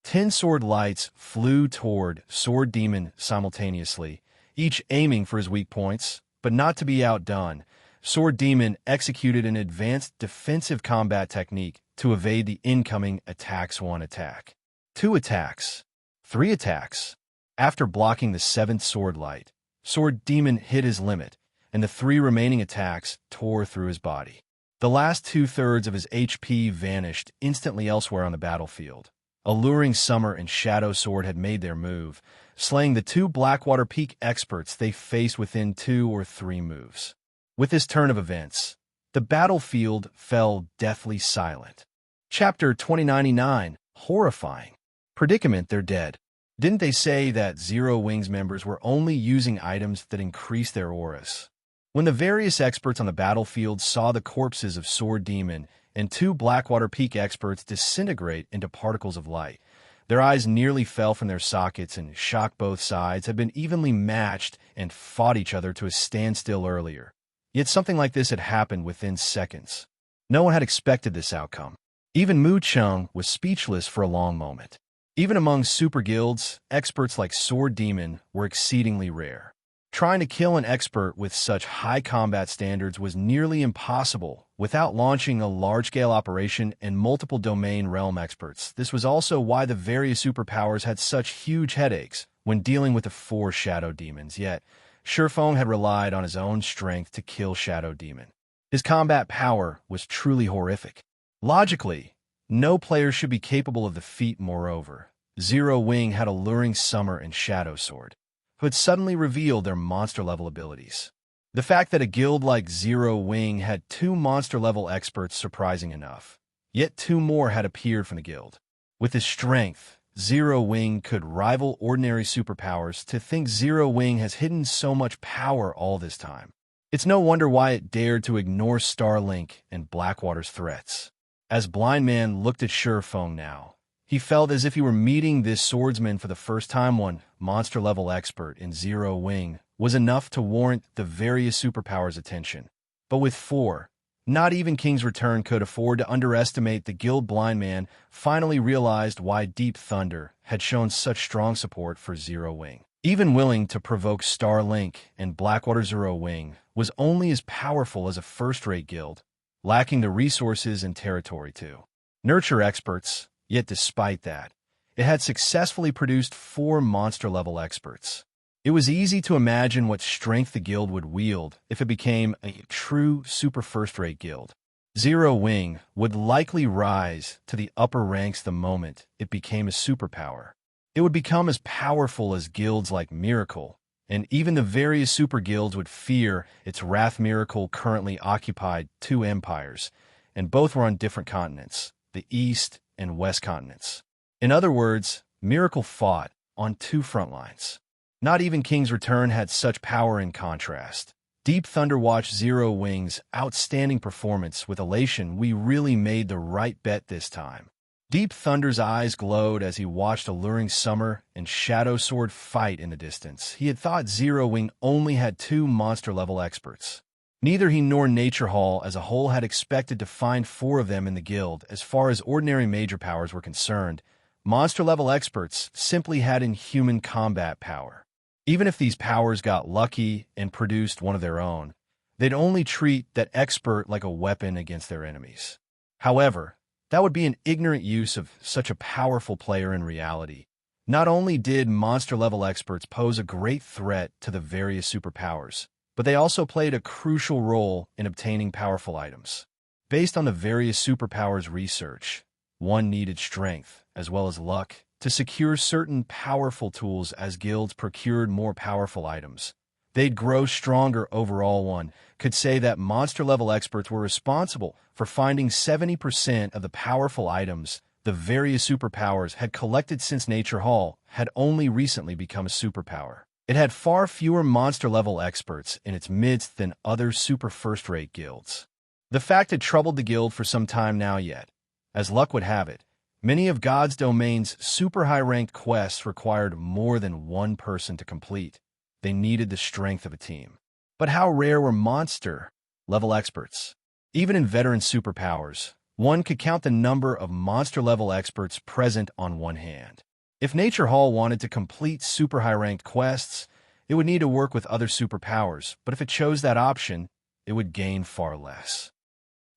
10 sword lights flew toward Sword Demon simultaneously, each aiming for his weak points, but not to be outdone. Sword Demon executed an advanced defensive combat technique to evade the incoming attacks. 1 attack, 2 attacks, 3 attacks. After blocking the 7th sword light, Sword Demon hit his limit, and the 3 remaining attacks tore through his body. The last 2/3 of his HP vanished instantly elsewhere on the battlefield. Alluring Summer and Shadow Sword had made their move, slaying the 2 Blackwater Peak experts they faced within 2 or 3 moves. With this turn of events, the battlefield fell deathly silent. Chapter 2099, Horrifying. Predicament, they're dead. Didn't they say that Zero Wings members were only using items that increased their auras? When the various experts on the battlefield saw the corpses of Sword Demon and 2 Blackwater Peak experts disintegrate into particles of light, their eyes nearly fell from their sockets and shock. Both sides had been evenly matched and fought each other to a standstill earlier. Yet something like this had happened within seconds. No one had expected this outcome. Even Mu Chung was speechless for a long moment. Even among super guilds, experts like Sword Demon were exceedingly rare. Trying to kill an expert with such high combat standards was nearly impossible without launching a large-scale operation and multiple domain realm experts. This was also why the various superpowers had such huge headaches when dealing with the 4 Shadow Demons. Yet, Shurfeng had relied on his own strength to kill Shadow Demon. His combat power was truly horrific. Logically, no player should be capable of the feat. Moreover, Zero Wing had Alluring Summer and Shadow Sword, who had suddenly revealed their monster-level abilities. The fact that a guild like Zero Wing had 2 monster-level experts surprising enough, yet 2 more had appeared from the guild. With his strength, Zero Wing could rival ordinary superpowers. To think Zero Wing has hidden so much power all this time. It's no wonder why it dared to ignore Starlink and Blackwater's threats. As Blind Man looked at Shurfeng now, he felt as if he were meeting this swordsman for the first time. 1 monster-level expert in Zero Wing was enough to warrant the various superpowers' attention. But with 4, not even King's Return could afford to underestimate the guild. Blind Man finally realized why Deep Thunder had shown such strong support for Zero Wing. Even willing to provoke Starlink and Blackwater, Zero Wing was only as powerful as a first-rate guild, lacking the resources and territory to nurture experts. Yet despite that, it had successfully produced 4 monster-level experts. It was easy to imagine what strength the guild would wield if it became a true super first-rate guild. Zero Wing would likely rise to the upper ranks the moment it became a superpower. It would become as powerful as guilds like Miracle, and even the various super guilds would fear its wrath. Miracle currently occupied 2 empires, and both were on different continents, the East and West continents. In other words, Miracle fought on 2 front lines. Not even King's Return had such power. In contrast, Deep Thunder watched Zero Wing's outstanding performance with elation. We really made the right bet this time. Deep Thunder's eyes glowed as he watched Alluring Summer and Shadow Sword fight in the distance. He had thought Zero Wing only had 2 monster-level experts. Neither he nor Nature Hall as a whole had expected to find 4 of them in the guild. As far as ordinary major powers were concerned, monster-level experts simply had inhuman combat power. Even if these powers got lucky and produced one of their own, they'd only treat that expert like a weapon against their enemies. However, that would be an ignorant use of such a powerful player in reality. Not only did monster-level experts pose a great threat to the various superpowers, but they also played a crucial role in obtaining powerful items. Based on the various superpowers research, One needed strength, as well as luck, to secure certain powerful tools as guilds procured more powerful items. They'd grow stronger overall. One could say that monster-level experts were responsible for finding 70% of the powerful items the various superpowers had collected since Nature Hall had only recently become a superpower. It had far fewer monster-level experts in its midst than other super first-rate guilds. The fact had troubled the guild for some time now yet. As luck would have it, many of God's domain's super high-ranked quests required more than one person to complete. They needed the strength of a team. But how rare were monster-level experts? Even in veteran superpowers, one could count the number of monster-level experts present on one hand. If Nature Hall wanted to complete super high-ranked quests, it would need to work with other superpowers, but if it chose that option, it would gain far less.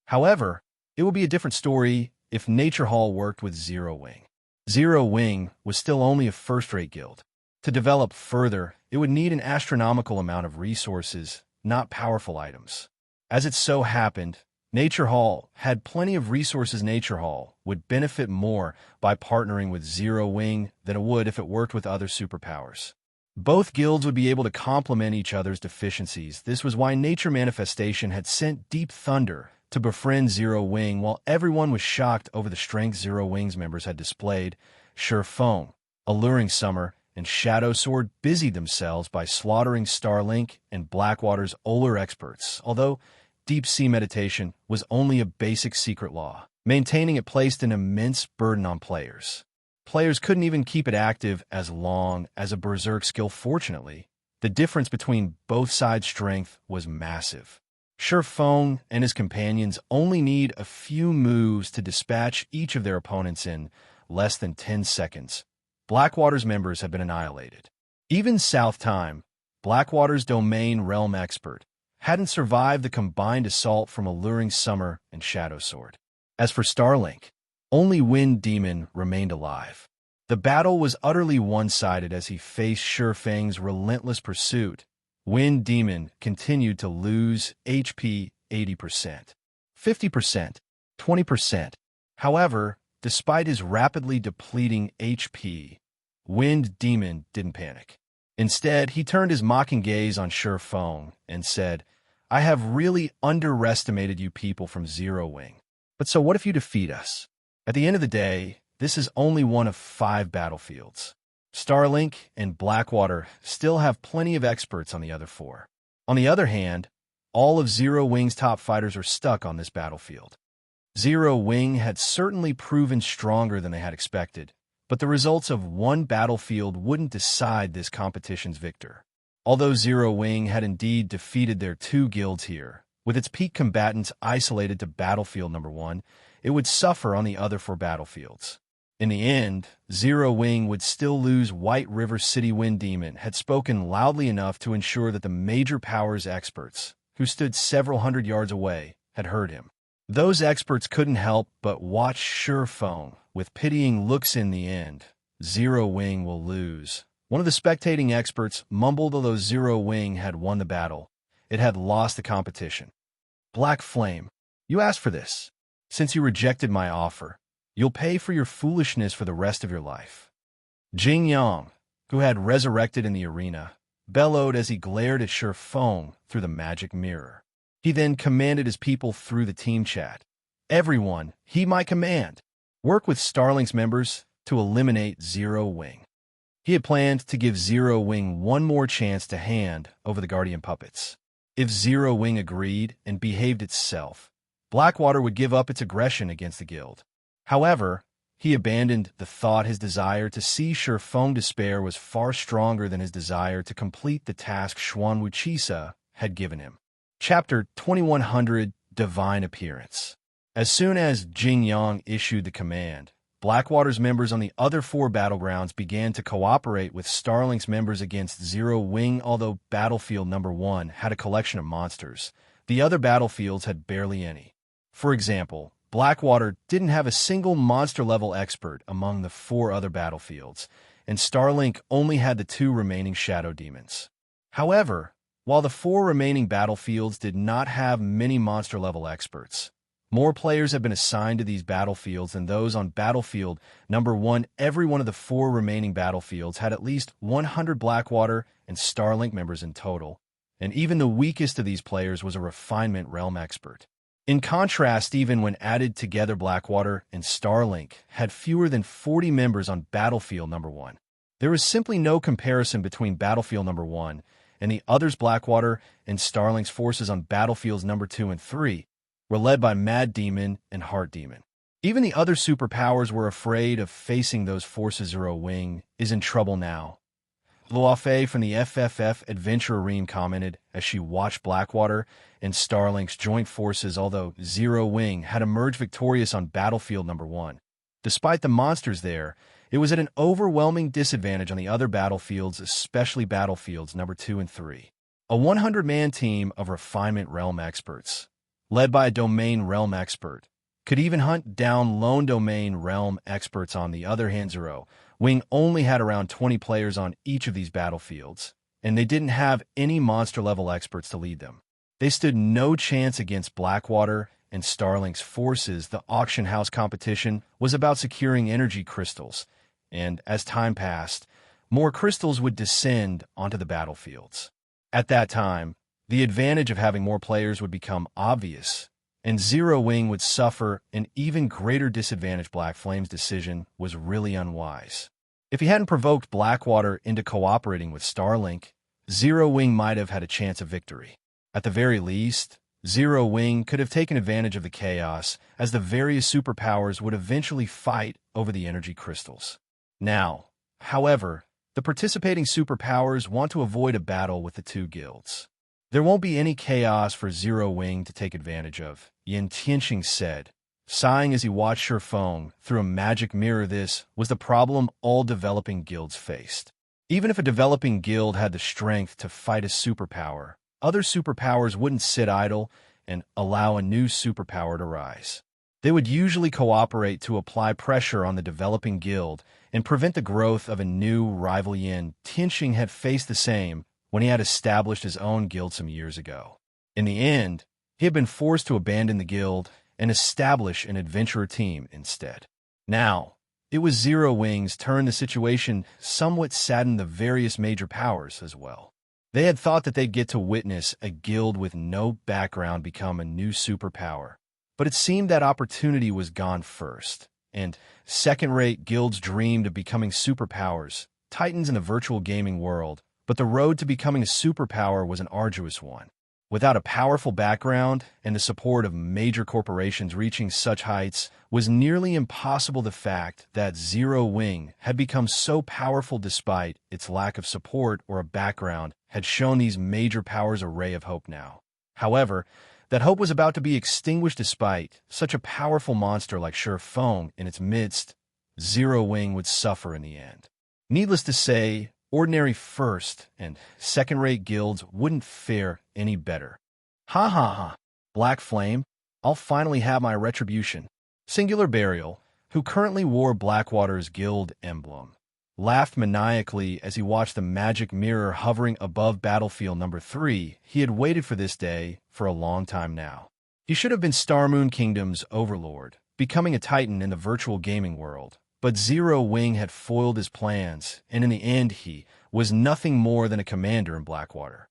However, it would be a different story if Nature Hall worked with Zero Wing. Zero Wing was still only a first-rate guild. To develop further, it would need an astronomical amount of resources, not powerful items. As it so happened, Nature Hall had plenty of resources. Nature Hall would benefit more by partnering with Zero Wing than it would if it worked with other superpowers. Both guilds would be able to complement each other's deficiencies. This was why Nature Manifestation had sent Deep Thunder to befriend Zero Wing. While everyone was shocked over the strength Zero Wing's members had displayed, Showdown, Alluring Summer, and Shadow Sword busied themselves by slaughtering Starlink and Blackwater's Oler experts, although Deep Sea Meditation was only a basic secret law. Maintaining it placed an immense burden on players. Players couldn't even keep it active as long as a Berserk skill. Fortunately, the difference between both sides' strength was massive. Showdown and his companions only need a few moves to dispatch each of their opponents in less than 10 seconds. Blackwater's members had been annihilated. Even South Time, Blackwater's domain realm expert, hadn't survived the combined assault from Alluring Summer and Shadow Sword. As for Starlink, only Wind Demon remained alive. The battle was utterly one-sided as he faced Shurfang's relentless pursuit. Wind Demon continued to lose HP 80%, 50%, 20%. However, despite his rapidly depleting HP, Wind Demon didn't panic. Instead, he turned his mocking gaze on Showdown and said, "I have really underestimated you people from Zero Wing. But so what if you defeat us? At the end of the day, this is only one of 5 battlefields. Starlink and Blackwater still have plenty of experts on the other 4. On the other hand, all of Zero Wing's top fighters are stuck on this battlefield." Zero Wing had certainly proven stronger than they had expected, but the results of one battlefield wouldn't decide this competition's victor. Although Zero Wing had indeed defeated their 2 guilds here, with its peak combatants isolated to battlefield number 1, it would suffer on the other 4 battlefields. In the end, Zero Wing would still lose. White River City Wind Demon had spoken loudly enough to ensure that the major powers experts, who stood several hundred yards away, had heard him. Those experts couldn't help but watch Showdown with pitying looks. In the end, Zero Wing will lose. One of the spectating experts mumbled. Although Zero Wing had won the battle, it had lost the competition. "Black Flame, you asked for this. Since you rejected my offer, you'll pay for your foolishness for the rest of your life." Jing Yang, who had resurrected in the arena, bellowed as he glared at Showdown through the magic mirror. He then commanded his people through the team chat. "Everyone, heed my command. Work with Starlink's members to eliminate Zero Wing." He had planned to give Zero Wing one more chance to hand over the Guardian puppets. If Zero Wing agreed and behaved itself, Blackwater would give up its aggression against the guild. However, he abandoned the thought. His desire to see Showdown despair was far stronger than his desire to complete the task Xuan Wuchisa had given him. Chapter 2100, Divine Appearance. As soon as Jing Yang issued the command, Blackwater's members on the other 4 battlegrounds began to cooperate with Starlink's members against Zero Wing. Although battlefield number 1 had a collection of monsters, the other battlefields had barely any. For example, Blackwater didn't have a single monster-level expert among the 4 other battlefields, and Starlink only had the 2 remaining Shadow Demons. However, while the 4 remaining battlefields did not have many monster-level experts, More players have been assigned to these battlefields than those on Battlefield number 1. Every one of the 4 remaining battlefields had at least 100 Blackwater and Starlink members in total, and even the weakest of these players was a Refinement Realm expert. In contrast, even when added together, Blackwater and Starlink had fewer than 40 members on Battlefield number 1. There was simply no comparison between Battlefield number 1 and the others. Blackwater and Starlink's forces on Battlefields number 2 and 3 were led by Mad Demon and Heart Demon. Even the other superpowers were afraid of facing those forces. Zero Wing is in trouble now. Loafe from the FFF Adventure Arena commented as she watched Blackwater and Starlink's joint forces. Although Zero Wing had emerged victorious on Battlefield number 1, despite the monsters there, it was at an overwhelming disadvantage on the other battlefields, especially Battlefields number 2 and 3. A 100-man team of Refinement Realm experts, led by a Domain Realm expert, could even hunt down lone Domain Realm experts. On the other hand, Zero Wing only had around 20 players on each of these battlefields, and they didn't have any monster-level experts to lead them. They stood no chance against Blackwater and Starlink's forces. The auction house competition was about securing energy crystals, and as time passed, more crystals would descend onto the battlefields. At that time, the advantage of having more players would become obvious, and Zero Wing would suffer an even greater disadvantage. Black Flame's decision was really unwise. If he hadn't provoked Blackwater into cooperating with Starlink, Zero Wing might have had a chance of victory. At the very least, Zero Wing could have taken advantage of the chaos, as the various superpowers would eventually fight over the energy crystals. Now, however, the participating superpowers want to avoid a battle with the 2 guilds. There won't be any chaos for Zero Wing to take advantage of, Enchanting said, sighing as he watched her phone through a magic mirror. This was the problem all developing guilds faced. Even if a developing guild had the strength to fight a superpower, other superpowers wouldn't sit idle and allow a new superpower to rise. They would usually cooperate to apply pressure on the developing guild and prevent the growth of a new rival. Enchanting had faced the same when he had established his own guild some years ago. In the end, he had been forced to abandon the guild and establish an adventurer team instead. Now, it was Zero Wing's turn. The situation somewhat saddened the various major powers as well. They had thought that they'd get to witness a guild with no background become a new superpower, but it seemed that opportunity was gone first, and second-rate guilds dreamed of becoming superpowers, titans in the virtual gaming world. But the road to becoming a superpower was an arduous one. Without a powerful background and the support of major corporations, reaching such heights was nearly impossible. The fact that Zero Wing had become so powerful despite its lack of support or a background had shown these major powers a ray of hope now. However, that hope was about to be extinguished despite such a powerful monster like Feng in its midst. Zero Wing would suffer in the end. Needless to say, ordinary first and second-rate guilds wouldn't fare any better. Ha ha ha. Black Flame, I'll finally have my retribution. Singular Burial, who currently wore Blackwater's guild emblem, laughed maniacally as he watched the magic mirror hovering above Battlefield number 3. He had waited for this day for a long time now. He should have been Starmoon Kingdom's overlord, becoming a titan in the virtual gaming world. But Zero Wing had foiled his plans, and in the end he was nothing more than a commander in Blackwater.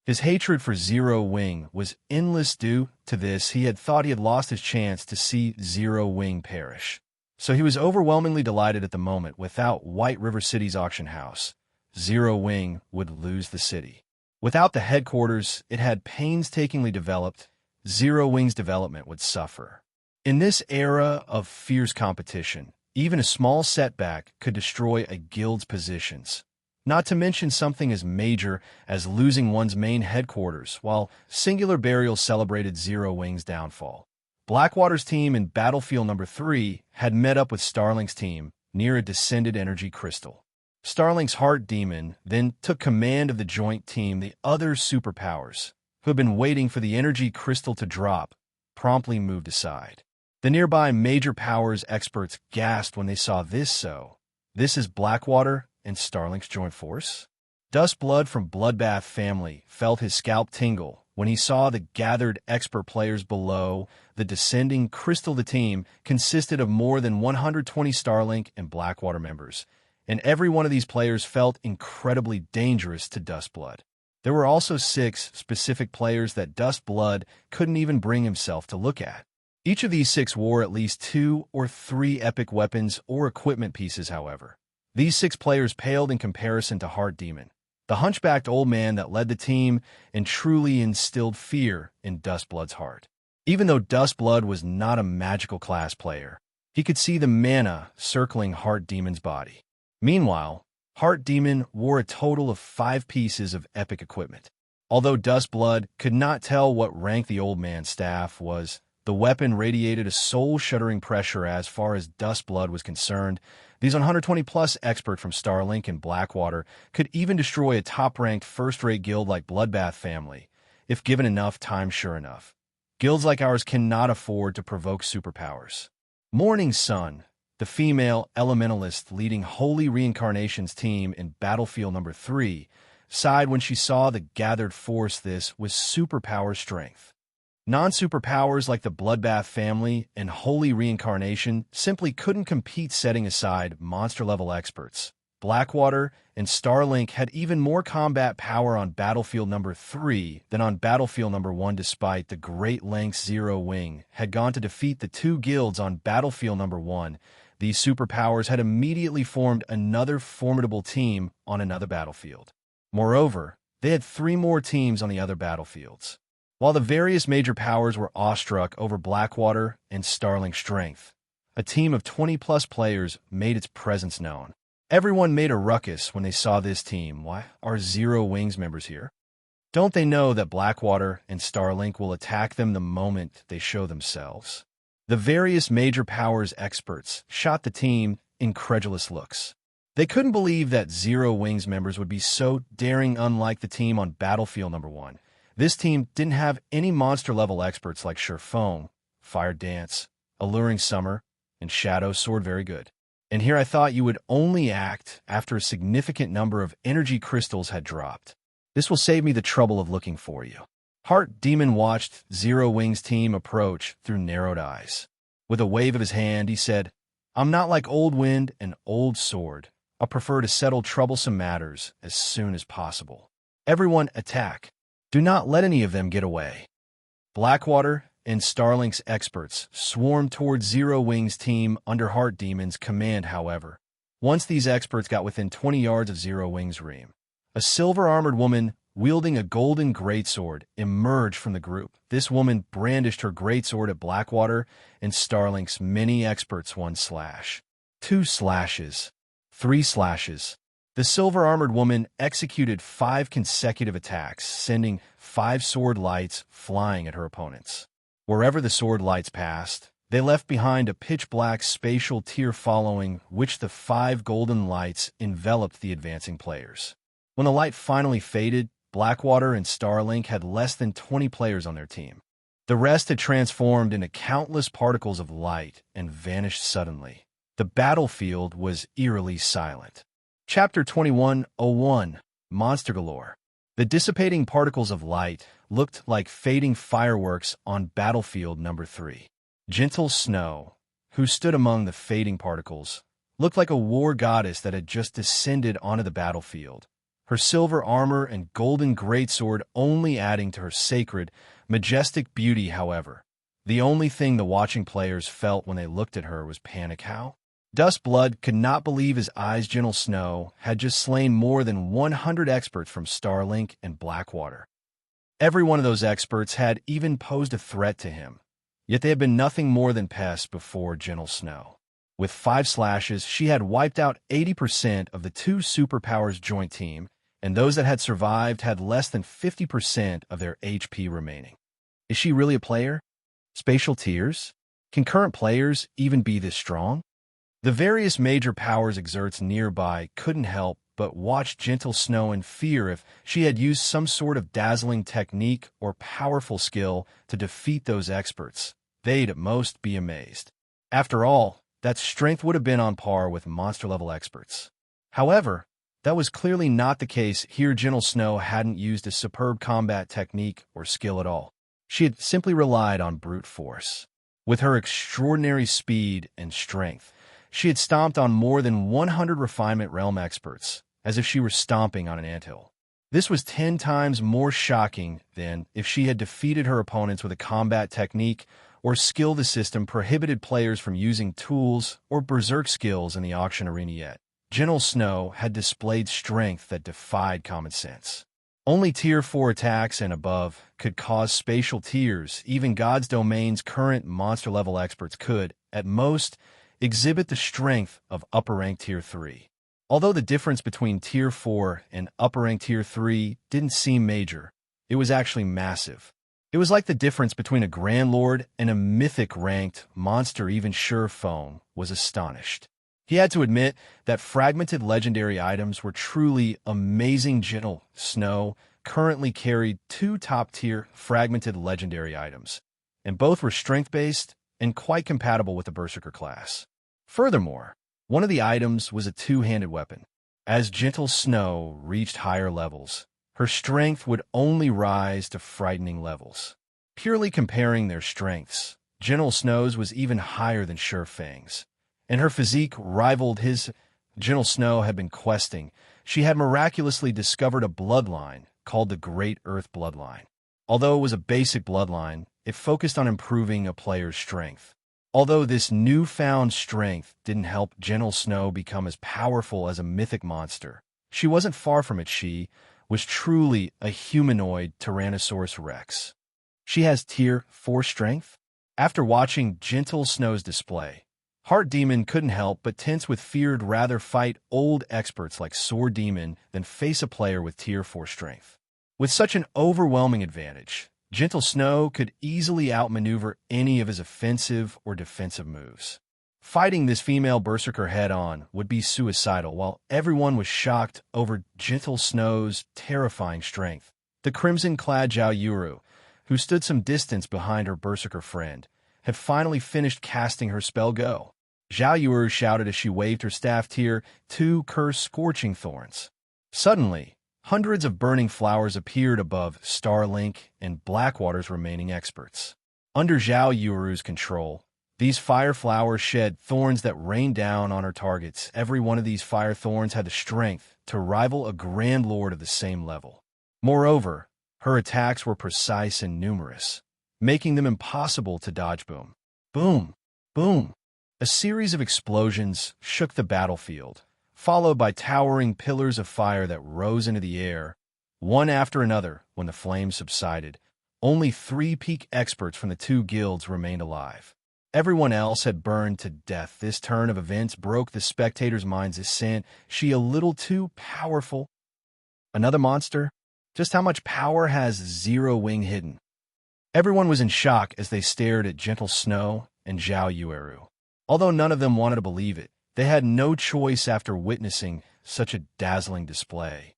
His hatred for Zero Wing was endless. Due to this, he had thought he had lost his chance to see Zero Wing perish. So he was overwhelmingly delighted at the moment. Without White River City's auction house, Zero Wing would lose the city. Without the headquarters it had painstakingly developed, Zero Wing's development would suffer. In this era of fierce competition, even a small setback could destroy a guild's positions, not to mention something as major as losing one's main headquarters. While Singular Burial celebrated Zero Wing's downfall, Blackwater's team in Battlefield number 3 had met up with Starlink's team near a descended energy crystal. Starlink's Heart Demon then took command of the joint team. The other superpowers, who had been waiting for the energy crystal to drop, promptly moved aside. The nearby major powers experts gasped when they saw this. So, this is Blackwater and Starlink's joint force? Dustblood from Bloodbath family felt his scalp tingle when he saw the gathered expert players below the descending Crystal the team consisted of more than 120 Starlink and Blackwater members, and every one of these players felt incredibly dangerous to Dustblood. There were also 6 specific players that Dustblood couldn't even bring himself to look at. Each of these 6 wore at least 2 or 3 epic weapons or equipment pieces, however. These 6 players paled in comparison to Heart Demon, the hunchbacked old man that led the team and truly instilled fear in Dustblood's heart. Even though Dustblood was not a magical class player, he could see the mana circling Heart Demon's body. Meanwhile, Heart Demon wore a total of 5 pieces of epic equipment. Although Dustblood could not tell what rank the old man's staff was, the weapon radiated a soul-shuddering pressure as far as Dustblood was concerned. These 120-plus expert from Starlink and Blackwater could even destroy a top-ranked first-rate guild like Bloodbath Family, if given enough time. Sure enough, guilds like ours cannot afford to provoke superpowers. Morning Sun, the female elementalist leading Holy Reincarnation's team in Battlefield number 3, sighed when she saw the gathered force. This was superpower strength. Non-superpowers like the Bloodbath Family and Holy Reincarnation simply couldn't compete, setting aside monster-level experts. Blackwater and Starlink had even more combat power on Battlefield number 3 than on Battlefield number 1, despite the great lengths Zero Wing had gone to defeat the 2 guilds on Battlefield number 1. These superpowers had immediately formed another formidable team on another battlefield. Moreover, they had 3 more teams on the other battlefields. While the various major powers were awestruck over Blackwater and Starlink's strength, a team of 20-plus players made its presence known. Everyone made a ruckus when they saw this team. Why are Zero Wings members here? Don't they know that Blackwater and Starlink will attack them the moment they show themselves? The various major powers experts shot the team incredulous looks. They couldn't believe that Zero Wings members would be so daring, unlike the team on Battlefield number 1. This team didn't have any monster-level experts like Sure Foam, Fire Dance, Alluring Summer, and Shadow Sword. Very good. And here I thought you would only act after a significant number of energy crystals had dropped. This will save me the trouble of looking for you. Heart Demon watched Zero Wings' team approach through narrowed eyes. With a wave of his hand, he said, "I'm not like Old Wind and Old Sword. I prefer to settle troublesome matters as soon as possible. Everyone attack. Do not let any of them get away." Blackwater and Starlink's experts swarmed towards Zero Wings' team under Heart Demon's command. However, once these experts got within 20 yards of Zero Wings' ream, a silver-armored woman wielding a golden greatsword emerged from the group. This woman brandished her greatsword at Blackwater and Starlink's many experts. 1 slash, 2 slashes, 3 slashes. The silver-armored woman executed 5 consecutive attacks, sending 5 sword lights flying at her opponents. Wherever the sword lights passed, they left behind a pitch-black spatial tier following which the 5 golden lights enveloped the advancing players. When the light finally faded, Blackwater and Starlink had less than 20 players on their team. The rest had transformed into countless particles of light and vanished suddenly. The battlefield was eerily silent. Chapter 2101, Monster Galore. The dissipating particles of light looked like fading fireworks on Battlefield number 3. Gentle Snow, who stood among the fading particles, looked like a war goddess that had just descended onto the battlefield, her silver armor and golden greatsword only adding to her sacred, majestic beauty. However, the only thing the watching players felt when they looked at her was panic. How? Dustblood could not believe his eyes. Gentle Snow had just slain more than 100 experts from Starlink and Blackwater. Every one of those experts had even posed a threat to him, yet they had been nothing more than pests before Gentle Snow. With 5 slashes, she had wiped out 80% of the 2 superpowers joint team, and those that had survived had less than 50% of their HP remaining. Is she really a player? Spatial tiers? Can current players even be this strong? The various major powers exerts nearby couldn't help but watch Gentle Snow in fear. If she had used some sort of dazzling technique or powerful skill to defeat those experts, they'd at most be amazed. After all, that strength would have been on par with monster-level experts. However, that was clearly not the case here. Gentle Snow hadn't used a superb combat technique or skill at all. She had simply relied on brute force. With her extraordinary speed and strength, she had stomped on more than 100 refinement realm experts, as if she were stomping on an anthill. This was 10 times more shocking than if she had defeated her opponents with a combat technique or skill the system prohibited players from using tools or berserk skills in the auction arena yet. Gentle Snow had displayed strength that defied common sense. Only Tier 4 attacks and above could cause spatial tears. Even God's Domain's current monster-level experts could, at most, exhibit the strength of upper-rank Tier 3. Although the difference between Tier 4 and upper-rank Tier 3 didn't seem major, it was actually massive. It was like the difference between a Grand Lord and a Mythic-ranked monster. Even Sure Phone was astonished. He had to admit that fragmented legendary items were truly amazing. Gentle Snow currently carried 2 top-tier fragmented legendary items, and both were strength-based and quite compatible with the Berserker class. Furthermore, one of the items was a 2-handed weapon. As Gentle Snow reached higher levels, her strength would only rise to frightening levels. Purely comparing their strengths, Gentle Snow's was even higher than Sure Fang's, and her physique rivaled his. Gentle Snow had been questing. She had miraculously discovered a bloodline called the Great Earth Bloodline. Although it was a basic bloodline, it focused on improving a player's strength. Although this newfound strength didn't help Gentle Snow become as powerful as a mythic monster, she wasn't far from it. She was truly a humanoid Tyrannosaurus Rex. She has Tier 4 strength? After watching Gentle Snow's display, Heart Demon couldn't help but tense with fear. Rather fight old experts like Sword Demon than face a player with Tier 4 strength. With such an overwhelming advantage, Gentle Snow could easily outmaneuver any of his offensive or defensive moves. Fighting this female berserker head-on would be suicidal. While everyone was shocked over Gentle Snow's terrifying strength, the crimson-clad Zhao Yuru, who stood some distance behind her berserker friend, had finally finished casting her spell. Go! Zhao Yuru shouted as she waved her staff. Tier 2 Curse Scorching Thorns. Suddenly, hundreds of burning flowers appeared above Starlink and Blackwater's remaining experts. Under Zhao Yuru's control, these fire flowers shed thorns that rained down on her targets. Every one of these fire thorns had the strength to rival a Grand Lord of the same level. Moreover, her attacks were precise and numerous, making them impossible to dodge. Boom, boom, boom. A series of explosions shook the battlefield, followed by towering pillars of fire that rose into the air, one after another. When the flames subsided, only 3 peak experts from the 2 guilds remained alive. Everyone else had burned to death. This turn of events broke the spectators' minds. Is she a little too powerful? Another monster? Just how much power has Zero Wing hidden? Everyone was in shock as they stared at Gentle Snow and Zhao Yuru. Although none of them wanted to believe it, they had no choice after witnessing such a dazzling display.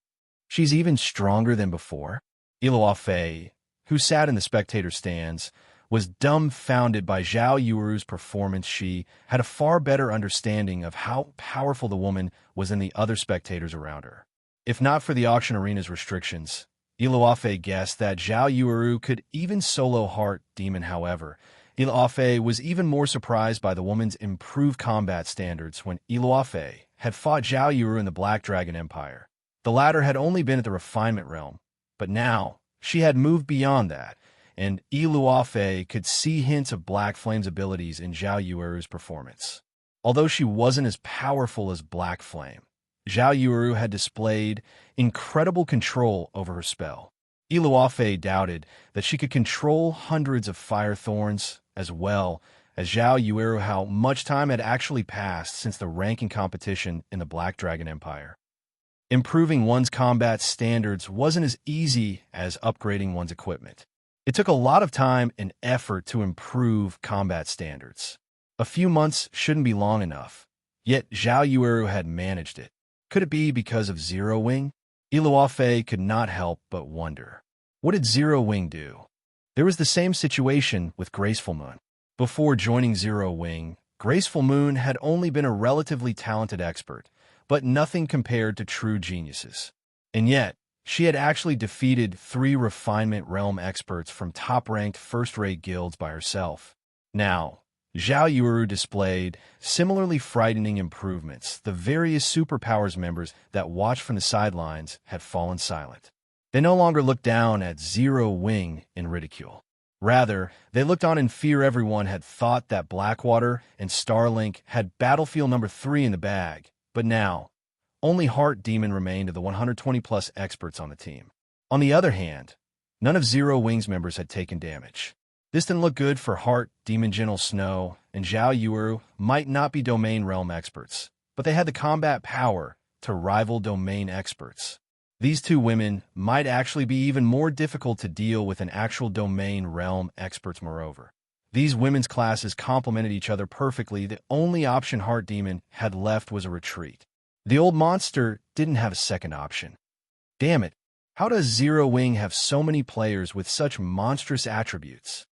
She's even stronger than before. Iluofe, who sat in the spectator stands, was dumbfounded by Zhao Yuru's performance. She had a far better understanding of how powerful the woman was than the other spectators around her. If not for the auction arena's restrictions, Iluofe guessed that Zhao Yuru could even solo Heart Demon. However, Iluofe was even more surprised by the woman's improved combat standards. When Iluofe had fought Zhao Yuru in the Black Dragon Empire, the latter had only been at the refinement realm, but now she had moved beyond that, and Iluofe could see hints of Black Flame's abilities in Zhao Yuru's performance. Although she wasn't as powerful as Black Flame, Zhao Yuru had displayed incredible control over her spell. Iluofe doubted that she could control hundreds of fire thorns as well as Zhao Yuru. How much time had actually passed since the ranking competition in the Black Dragon Empire? Improving one's combat standards wasn't as easy as upgrading one's equipment. It took a lot of time and effort to improve combat standards. A few months shouldn't be long enough, yet Zhao Yuru had managed it. Could it be because of Zero Wing? Iluofe could not help but wonder. What did Zero Wing do? There was the same situation with Graceful Moon. Before joining Zero Wing, Graceful Moon had only been a relatively talented expert, but nothing compared to true geniuses. And yet, She had actually defeated 3 refinement realm experts from top-ranked first-rate guilds by herself. Now, Zhao Yuru displayed similarly frightening improvements. The various superpowers members that watched from the sidelines had fallen silent. They no longer looked down at Zero Wing in ridicule. Rather, they looked on in fear. Everyone had thought that Blackwater and Starlink had Battlefield number 3 in the bag, but now, only Heart Demon remained of the 120-plus experts on the team. On the other hand, none of Zero Wing's members had taken damage. This didn't look good for Heart Demon Gentle Snow, and Zhao Yuru might not be domain realm experts, but they had the combat power to rival domain experts. These 2 women might actually be even more difficult to deal with than actual domain realm experts. Moreover, these women's classes complemented each other perfectly. The only option Heart Demon had left was a retreat. The old monster didn't have a second option. Damn it, how does Zero Wing have so many players with such monstrous attributes?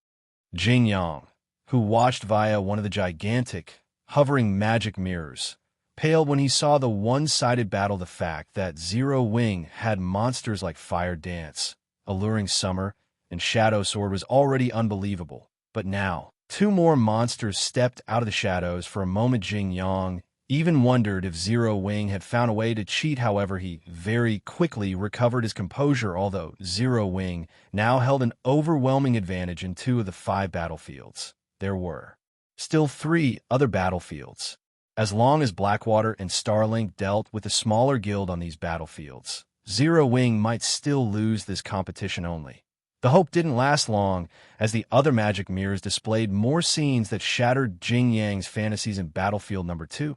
Jing Yang, who watched via one of the gigantic, hovering magic mirrors, paled when he saw the one-sided battle. The fact that Zero Wing had monsters like Fire Dance, Alluring Summer, and Shadow Sword was already unbelievable. But now, 2 more monsters stepped out of the shadows. For a moment, Jing Yang even wondered if Zero Wing had found a way to cheat. However, he very quickly recovered his composure. Although Zero Wing now held an overwhelming advantage in 2 of the 5 battlefields, there were still 3 other battlefields. As long as Blackwater and Starlink dealt with a smaller guild on these battlefields, Zero Wing might still lose this competition. Only the hope didn't last long, as the other magic mirrors displayed more scenes that shattered Jing Yang's fantasies. In Battlefield number 2,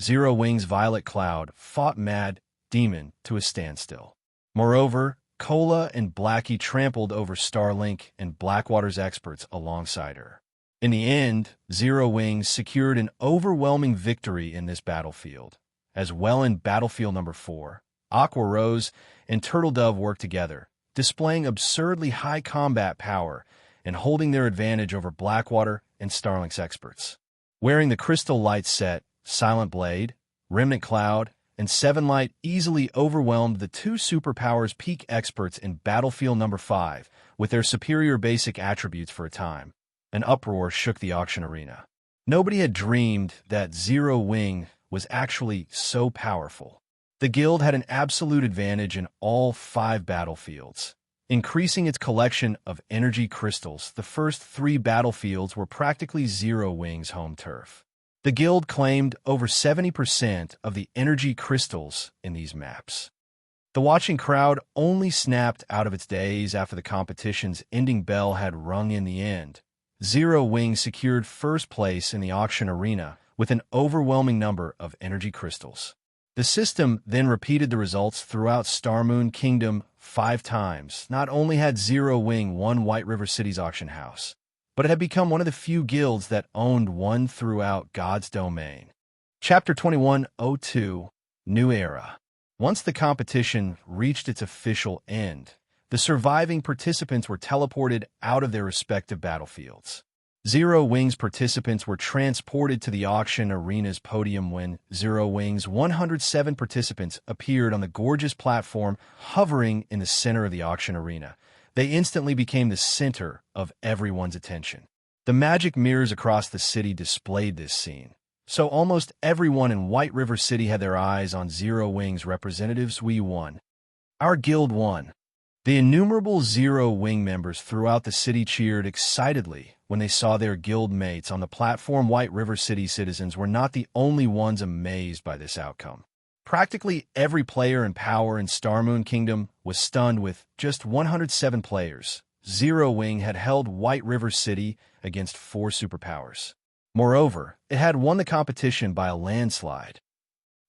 Zero Wing's Violet Cloud fought Mad Demon to a standstill. Moreover, Cola and Blackie trampled over Starlink and Blackwater's experts alongside her. In the end, Zero Wings secured an overwhelming victory in this battlefield. As well, in Battlefield number 4, Aqua Rose and Turtle Dove worked together, displaying absurdly high combat power and holding their advantage over Blackwater and Starlink's experts. Wearing the Crystal Light set, Silent Blade, Remnant Cloud, and Seven Light easily overwhelmed the 2 superpowers peak experts in Battlefield number 5 with their superior basic attributes. For a time, an uproar shook the auction arena. Nobody had dreamed that Zero Wing was actually so powerful. The guild had an absolute advantage in all 5 battlefields, increasing its collection of energy crystals. The first 3 battlefields were practically Zero Wing's home turf. The guild claimed over 70% of the energy crystals in these maps. The watching crowd only snapped out of its daze after the competition's ending bell had rung. In the end, Zero Wing secured first place in the auction arena with an overwhelming number of energy crystals. The system then repeated the results throughout Starmoon Kingdom 5 times. Not only had Zero Wing won White River City's auction house, but it had become one of the few guilds that owned one throughout God's domain. Chapter 2102, New Era. Once the competition reached its official end, the surviving participants were teleported out of their respective battlefields. Zero Wing's participants were transported to the auction arena's podium. When Zero Wing's 107 participants appeared on the gorgeous platform hovering in the center of the auction arena, they instantly became the center of everyone's attention. The magic mirrors across the city displayed this scene, so almost everyone in White River City had their eyes on Zero Wing's representatives. We won. Our guild won. The innumerable Zero Wing members throughout the city cheered excitedly when they saw their guild mates on the platform. White River City citizens were not the only ones amazed by this outcome. Practically every player in power in Starmoon Kingdom was stunned. With just 107 players, Zero Wing had held White River City against 4 superpowers. Moreover, it had won the competition by a landslide.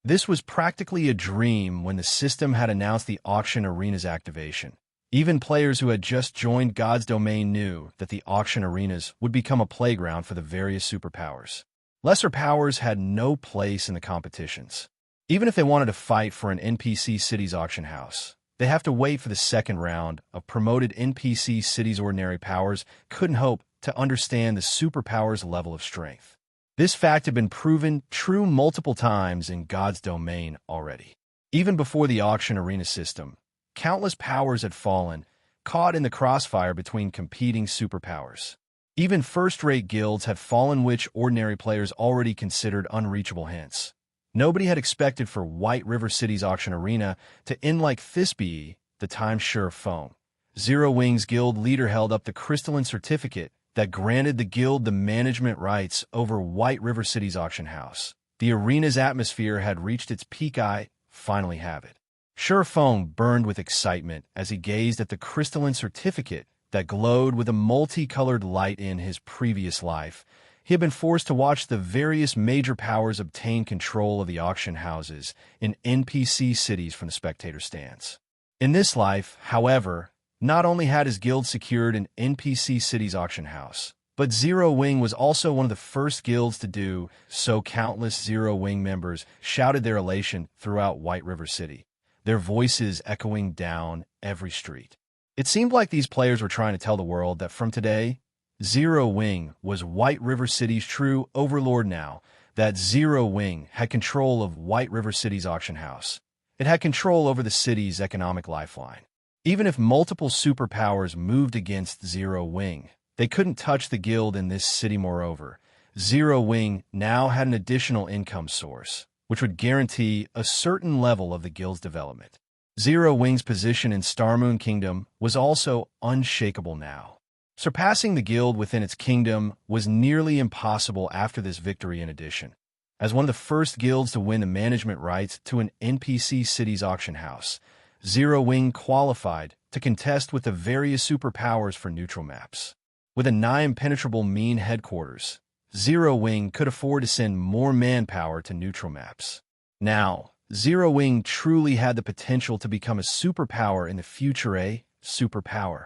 This was practically a dream when the system had announced the auction arena's activation. Even players who had just joined God's domain knew that the auction arenas would become a playground for the various superpowers. Lesser powers had no place in the competitions. Even if they wanted to fight for an NPC city's auction house, they have to wait for the second round of promoted NPC cities. Ordinary powers couldn't hope to understand the superpower's level of strength. This fact had been proven true multiple times in God's domain already. Even before the auction arena system, Countless powers had fallen, caught in the crossfire between competing superpowers. Even first-rate guilds had fallen, which ordinary players already considered unreachable hints. Nobody had expected for White River City's auction arena to end like this, be the time-sure foam. Zero Wing's guild leader held up the crystalline certificate that granted the guild the management rights over White River City's auction house. The arena's atmosphere had reached its peak. I finally have it. Sure Foam burned with excitement as he gazed at the crystalline certificate that glowed with a multicolored light. In his previous life, he had been forced to watch the various major powers obtain control of the auction houses in NPC cities from the spectator stands. In this life, however, not only had his guild secured an NPC city's auction house, but Zero Wing was also one of the first guilds to do so. Countless Zero Wing members shouted their elation throughout White River City, their voices echoing down every street. It seemed like these players were trying to tell the world that from today, Zero Wing was White River City's true overlord. Now that Zero Wing had control of White River City's auction house, it had control over the city's economic lifeline. Even if multiple superpowers moved against Zero Wing, they couldn't touch the guild in this city. Moreover, Zero Wing now had an additional income source, which would guarantee a certain level of the guild's development. Zero Wing's position in Starmoon Kingdom was also unshakable now. Surpassing the guild within its kingdom was nearly impossible after this victory. In addition, as one of the first guilds to win the management rights to an NPC city's auction house, Zero Wing qualified to contest with the various superpowers for neutral maps. With a nigh-impenetrable mean headquarters, Zero Wing could afford to send more manpower to neutral maps. Now, Zero Wing truly had the potential to become a superpower in the future. A superpower.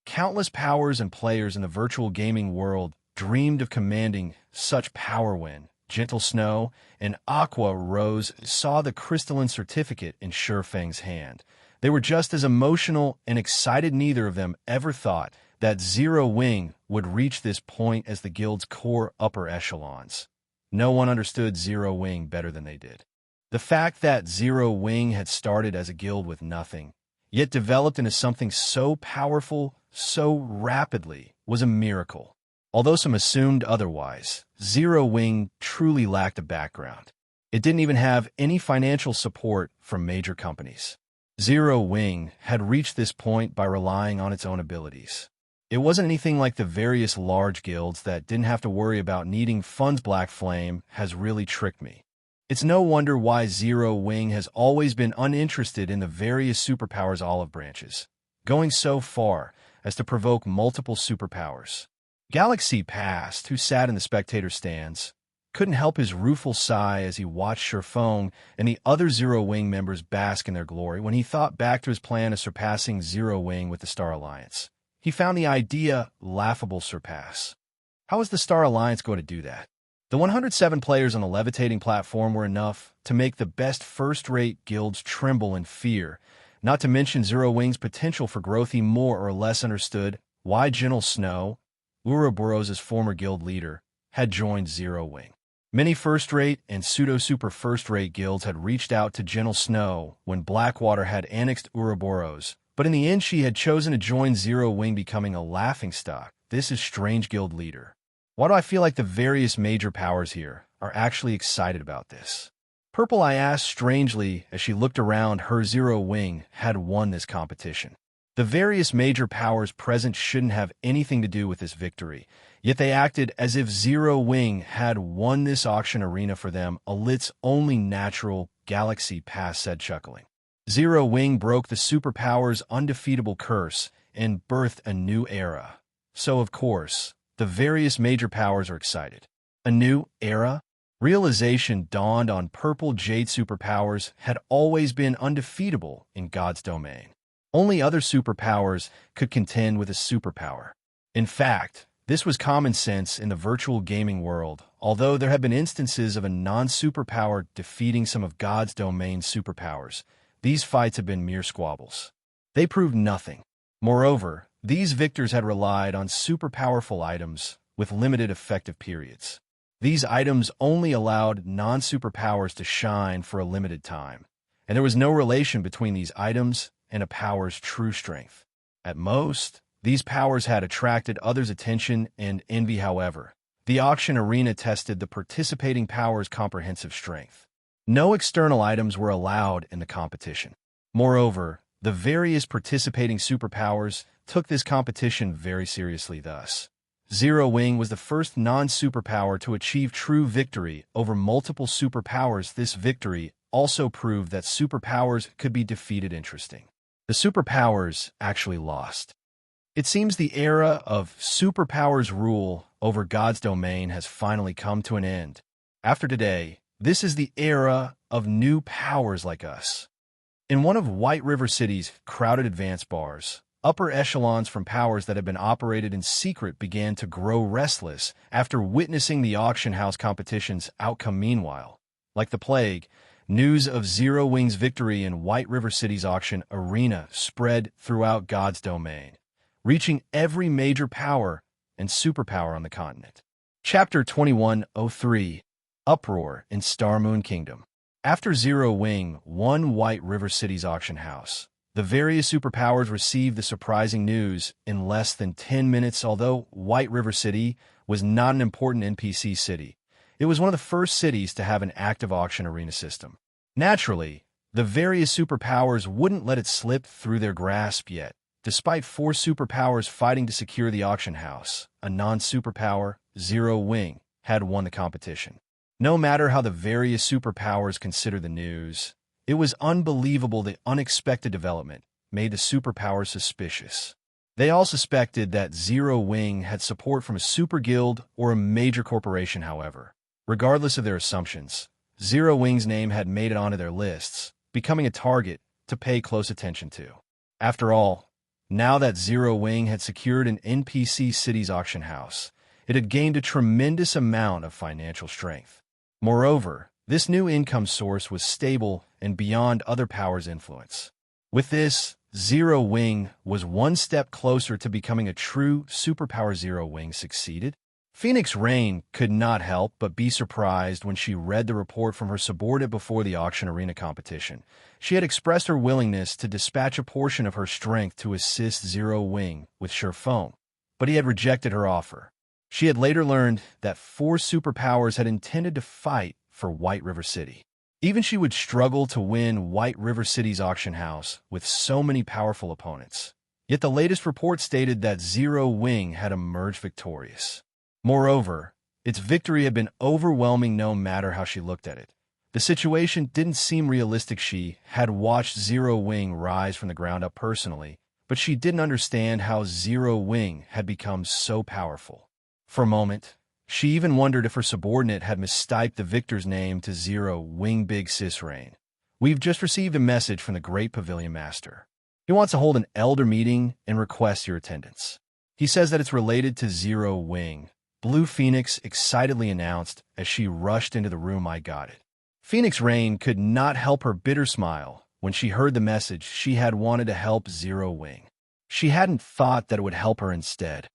Countless powers and players in the virtual gaming world dreamed of commanding such power when Gentle Snow and Aqua Rose saw the crystalline certificate in Shurfang's hand. They were just as emotional and excited. Neither of them ever thought that Zero Wing would reach this point as the guild's core upper echelons. No one understood Zero Wing better than they did. The fact that Zero Wing had started as a guild with nothing, yet developed into something so powerful so rapidly, was a miracle. Although some assumed otherwise, Zero Wing truly lacked a background. It didn't even have any financial support from major companies. Zero Wing had reached this point by relying on its own abilities. It wasn't anything like the various large guilds that didn't have to worry about needing funds. Black Flame has really tricked me. It's no wonder why Zero Wing has always been uninterested in the various superpowers olive branches, going so far as to provoke multiple superpowers. Galaxy Past, who sat in the spectator stands, couldn't help his rueful sigh as he watched Shurfang and the other Zero Wing members bask in their glory. When he thought back to his plan of surpassing Zero Wing with the Star Alliance, he found the idea laughable. Surpass? How is the Star Alliance going to do that? The 107 players on the levitating platform were enough to make the best first-rate guilds tremble in fear, not to mention Zero Wing's potential for growth. He more or less understood why Gentle Snow, Ouroboros' former guild leader, had joined Zero Wing. Many first-rate and pseudo-super first-rate guilds had reached out to Gentle Snow when Blackwater had annexed Ouroboros, but in the end she had chosen to join Zero Wing, becoming a laughingstock. This is strange, guild leader. Why do I feel like the various major powers here are actually excited about this? Purple Eye asked strangely as she looked around her. Zero Wing had won this competition. The various major powers present shouldn't have anything to do with this victory, yet they acted as if Zero Wing had won this auction arena for them. It's only natural, Galaxy Pass said, chuckling. Zero Wing broke the superpower's undefeatable curse and birthed a new era. So, of course, the various major powers are excited. A new era? Realization dawned on Purple. Jade superpowers had always been undefeatable in God's domain. Only other superpowers could contend with a superpower. In fact, this was common sense in the virtual gaming world, although there have been instances of a non-superpower defeating some of God's domain superpowers. These fights have been mere squabbles. They proved nothing. Moreover, these victors had relied on super-powerful items with limited effective periods. These items only allowed non-superpowers to shine for a limited time, and there was no relation between these items and a power's true strength. At most, these powers had attracted others' attention and envy. However, the auction arena tested the participating powers' comprehensive strength. No external items were allowed in the competition. Moreover, the various participating superpowers took this competition very seriously. Thus, Zero Wing was the first non-superpower to achieve true victory over multiple superpowers. This victory also proved that superpowers could be defeated. Interesting. The superpowers actually lost. It seems the era of superpowers' rule over God's domain has finally come to an end. After today, this is the era of new powers like us. In one of White River City's crowded advanced bars, upper echelons from powers that had been operated in secret began to grow restless after witnessing the auction house competition's outcome. Meanwhile, like the plague, news of Zero Wing's victory in White River City's auction arena spread throughout God's domain, reaching every major power and superpower on the continent. Chapter 2103, Uproar in Star Moon Kingdom. After Zero Wing won White River City's auction house, the various superpowers received the surprising news in less than 10 minutes. Although White River City was not an important NPC city, it was one of the first cities to have an active auction arena system. Naturally, the various superpowers wouldn't let it slip through their grasp yet. Despite 4 superpowers fighting to secure the auction house, a non-superpower, Zero Wing, had won the competition. No matter how the various superpowers considered the news, it was unbelievable. The unexpected development made the superpowers suspicious. They all suspected that Zero Wing had support from a super guild or a major corporation. However, regardless of their assumptions, Zero Wing's name had made it onto their lists, becoming a target to pay close attention to. After all, now that Zero Wing had secured an NPC city's auction house, it had gained a tremendous amount of financial strength. Moreover, this new income source was stable and beyond other powers' influence. With this, Zero Wing was one step closer to becoming a true superpower. Zero Wing succeeded. Phoenix Rain could not help but be surprised when she read the report from her subordinate before the auction arena competition. She had expressed her willingness to dispatch a portion of her strength to assist Zero Wing with Sure Foam, but he had rejected her offer. She had later learned that 4 superpowers had intended to fight for White River City. Even she would struggle to win White River City's auction house with so many powerful opponents. Yet the latest report stated that Zero Wing had emerged victorious. Moreover, its victory had been overwhelming no matter how she looked at it. The situation didn't seem realistic. She had watched Zero Wing rise from the ground up personally, but she didn't understand how Zero Wing had become so powerful. For a moment, she even wondered if her subordinate had mistyped the victor's name to Zero Wing. Big Sis Rain, we've just received a message from the Great Pavilion Master. He wants to hold an elder meeting and requests your attendance. He says that it's related to Zero Wing. Blue Phoenix excitedly announced as she rushed into the room. I got it. Phoenix Rain could not help her bitter smile when she heard the message. She had wanted to help Zero Wing. She hadn't thought that it would help her instead.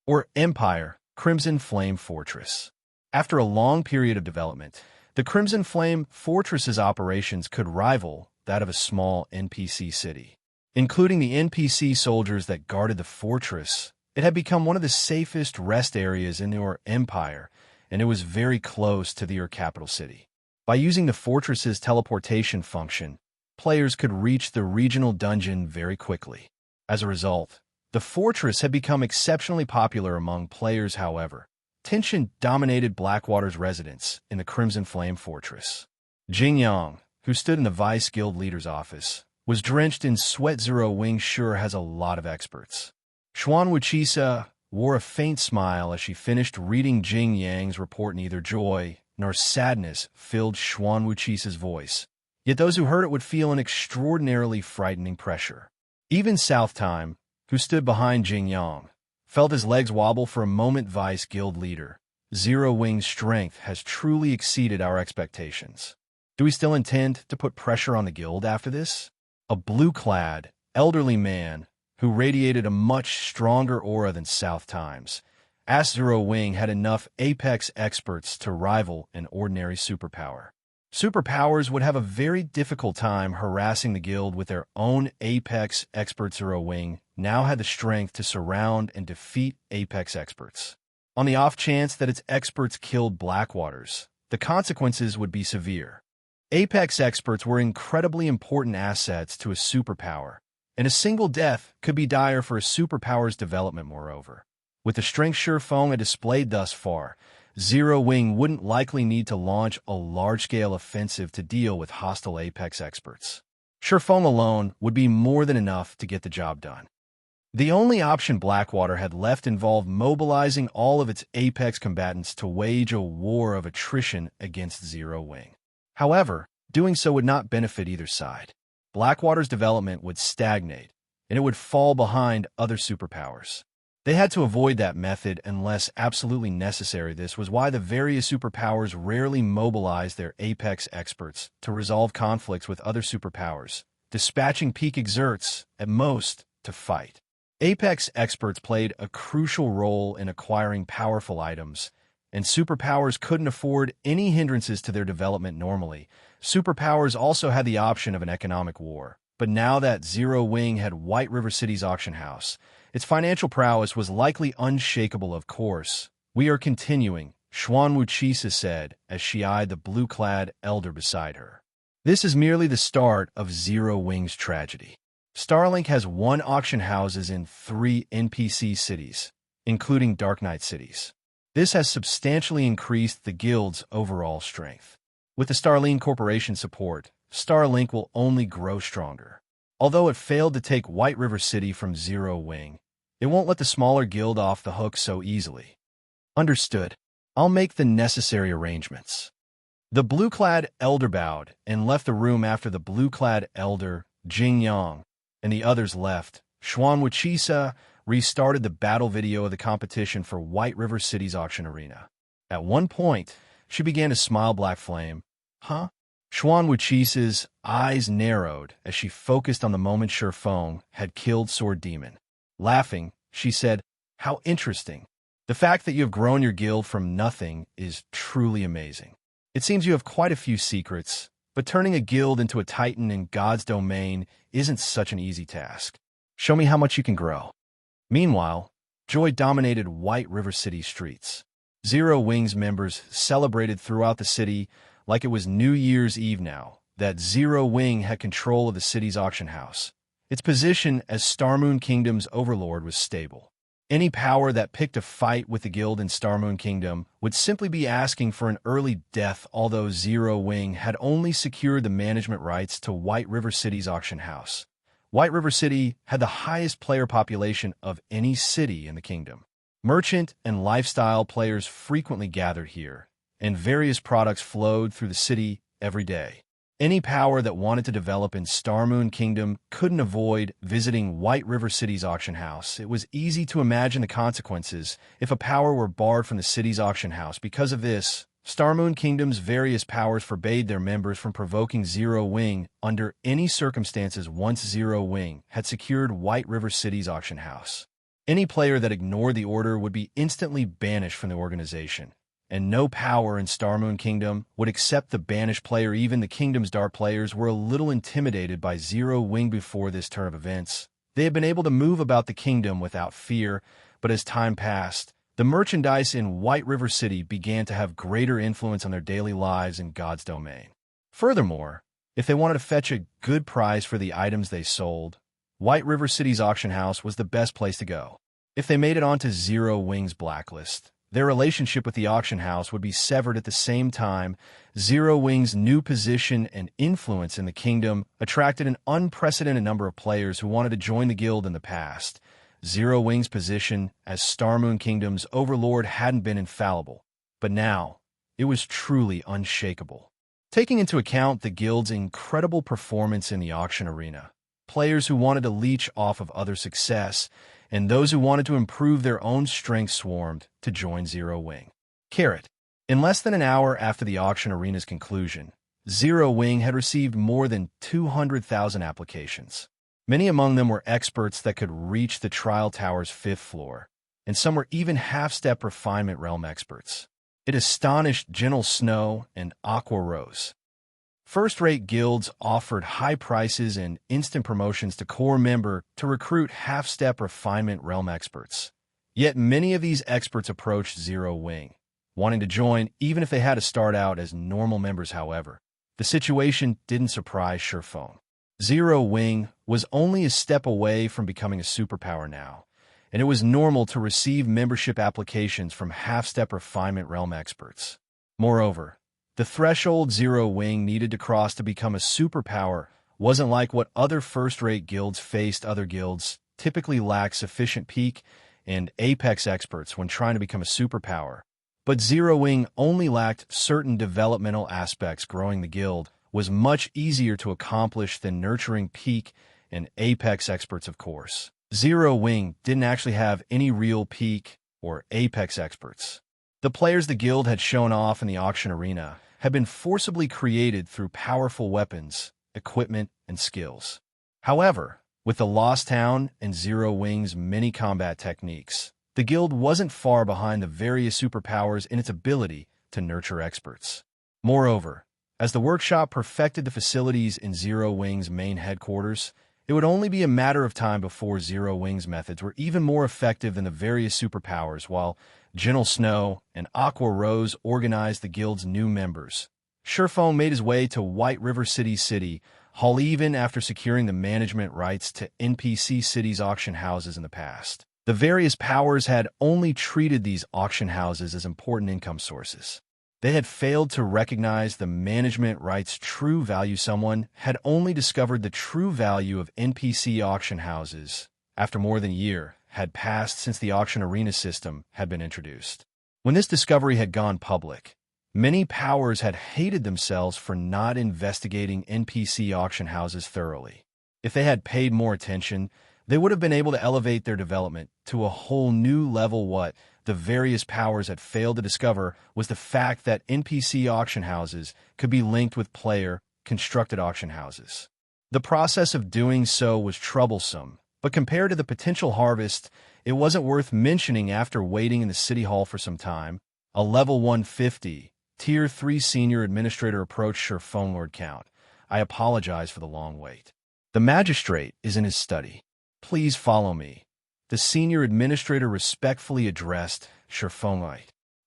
Or Empire, Crimson Flame Fortress. After a long period of development, the Crimson Flame Fortress's operations could rival that of a small NPC city. Including the NPC soldiers that guarded the fortress, it had become one of the safest rest areas in the Empire, and it was very close to the capital city. By using the fortress's teleportation function, players could reach the regional dungeon very quickly. As a result, the fortress had become exceptionally popular among players. However, tension dominated Blackwater's residence in the Crimson Flame Fortress. Jing Yang, who stood in the Vice Guild leader's office, was drenched in sweat. Zero Wing sure has a lot of experts. Xuan Wuchisa wore a faint smile as she finished reading Jing Yang's report. Neither joy nor sadness filled Xuan Wuchisa's voice, yet those who heard it would feel an extraordinarily frightening pressure. Even South Time, who stood behind Jing Yang, felt his legs wobble for a moment. Vice Guild leader, Zero Wing's strength has truly exceeded our expectations. Do we still intend to put pressure on the guild after this? A blue-clad, elderly man who radiated a much stronger aura than South Time's asked Zero Wing had enough Apex experts to rival an ordinary superpower. Superpowers would have a very difficult time harassing the guild with their own Apex Expert Zero Wing now had the strength to surround and defeat Apex Experts. On the off chance that its experts killed Blackwaters, the consequences would be severe. Apex Experts were incredibly important assets to a superpower, and a single death could be dire for a superpower's development moreover. With the strength Shurfong had displayed thus far, Zero Wing wouldn't likely need to launch a large-scale offensive to deal with hostile Apex Experts. Shurfong alone would be more than enough to get the job done. The only option Blackwater had left involved mobilizing all of its Apex combatants to wage a war of attrition against Zero Wing. However, doing so would not benefit either side. Blackwater's development would stagnate, and it would fall behind other superpowers. They had to avoid that method unless absolutely necessary. This was why the various superpowers rarely mobilized their Apex Experts to resolve conflicts with other superpowers, dispatching peak exerts, at most, to fight. Apex Experts played a crucial role in acquiring powerful items, and superpowers couldn't afford any hindrances to their development normally. Superpowers also had the option of an economic war, but now that Zero Wing had White River City's auction house, its financial prowess was likely unshakable. Of course, we are continuing, Xuan Wuchisa said as she eyed the blue-clad elder beside her. This is merely the start of Zero Wing's tragedy. Starlink has 1 auction houses in 3 NPC cities, including Dark Knight cities. This has substantially increased the guild's overall strength. With the Starlink Corporation support, Starlink will only grow stronger. Although it failed to take White River City from Zero Wing, it won't let the smaller guild off the hook so easily. Understood. I'll make the necessary arrangements. The blue-clad elder bowed and left the room after the blue-clad elder, Jing Yang, and the others left. Xuan Wuchisa restarted the battle video of the competition for White River City's auction arena. At one point, she began to smile. Black Flame. Huh? Xuan Wuchisa's eyes narrowed as she focused on the moment Shurfong had killed Sword Demon. Laughing, she said, "How interesting. The fact that you have grown your guild from nothing is truly amazing. It seems you have quite a few secrets, but turning a guild into a titan in God's domain isn't such an easy task. Show me how much you can grow." Meanwhile, joy dominated White River City streets. Zero Wing's members celebrated throughout the city like it was New Year's Eve now that Zero Wing had control of the city's auction house. Its position as Starmoon Kingdom's overlord was stable. Any power that picked a fight with the guild in Starmoon Kingdom would simply be asking for an early death. Although Zero Wing had only secured the management rights to White River City's auction house, White River City had the highest player population of any city in the kingdom. Merchant and lifestyle players frequently gathered here, and various products flowed through the city every day. Any power that wanted to develop in Starmoon Kingdom couldn't avoid visiting White River City's auction house. It was easy to imagine the consequences if a power were barred from the city's auction house. Because of this, Starmoon Kingdom's various powers forbade their members from provoking Zero Wing under any circumstances once Zero Wing had secured White River City's auction house. Any player that ignored the order would be instantly banished from the organization, and no power in Starmoon Kingdom would accept the banished player. Even the kingdom's dark players were a little intimidated by Zero Wing before this turn of events. They had been able to move about the kingdom without fear, but as time passed, the merchandise in White River City began to have greater influence on their daily lives in God's domain. Furthermore, if they wanted to fetch a good price for the items they sold, White River City's auction house was the best place to go. If they made it onto Zero Wing's blacklist, their relationship with the auction house would be severed. At the same time, Zero Wing's new position and influence in the kingdom attracted an unprecedented number of players who wanted to join the guild. In the past, Zero Wing's position as Starmoon Kingdom's overlord hadn't been infallible, but now it was truly unshakable. Taking into account the guild's incredible performance in the auction arena, players who wanted to leech off of other success, and those who wanted to improve their own strength swarmed to join Zero Wing. Carrot. In less than an hour after the auction arena's conclusion, Zero Wing had received more than 200,000 applications. Many among them were experts that could reach the Trial Tower's 5th floor, and some were even half-step refinement realm experts. It astonished Gentle Snow and Aqua Rose. First-rate guilds offered high prices and instant promotions to core member to recruit half-step refinement realm experts. Yet many of these experts approached Zero Wing, wanting to join even if they had to start out as normal members. However, the situation didn't surprise Surephone. Zero Wing was only a step away from becoming a superpower now, and it was normal to receive membership applications from half-step refinement realm experts. Moreover, the threshold Zero Wing needed to cross to become a superpower wasn't like what other first-rate guilds faced. Other guilds typically lack sufficient peak and apex experts when trying to become a superpower, but Zero Wing only lacked certain developmental aspects. Growing the guild was much easier to accomplish than nurturing peak and apex experts. Of course, Zero Wing didn't actually have any real peak or apex experts. The players the guild had shown off in the auction arena had been forcibly created through powerful weapons, equipment, and skills. However, with the Lost Town and Zero Wing's many combat techniques, the guild wasn't far behind the various superpowers in its ability to nurture experts. Moreover, as the workshop perfected the facilities in Zero Wing's main headquarters, it would only be a matter of time before Zero Wing's methods were even more effective than the various superpowers. While Gentle Snow and Aqua Rose organized the guild's new members, Surephone made his way to White River City Hall even after securing the management rights to NPC City's auction houses in the past. The various powers had only treated these auction houses as important income sources. They had failed to recognize the management rights' true value. Someone had only discovered the true value of NPC auction houses after more than a year had passed since the auction arena system had been introduced. When this discovery had gone public, many powers had hated themselves for not investigating NPC auction houses thoroughly. If they had paid more attention, they would have been able to elevate their development to a whole new level. What the various powers had failed to discover was the fact that NPC auction houses could be linked with player-constructed auction houses. The process of doing so was troublesome, but compared to the potential harvest, it wasn't worth mentioning. After waiting in the City Hall for some time, a level 150, Tier 3 senior administrator approached Surephone. Lord Count, I apologize for the long wait. The magistrate is in his study. Please follow me. The senior administrator respectfully addressed Surephone.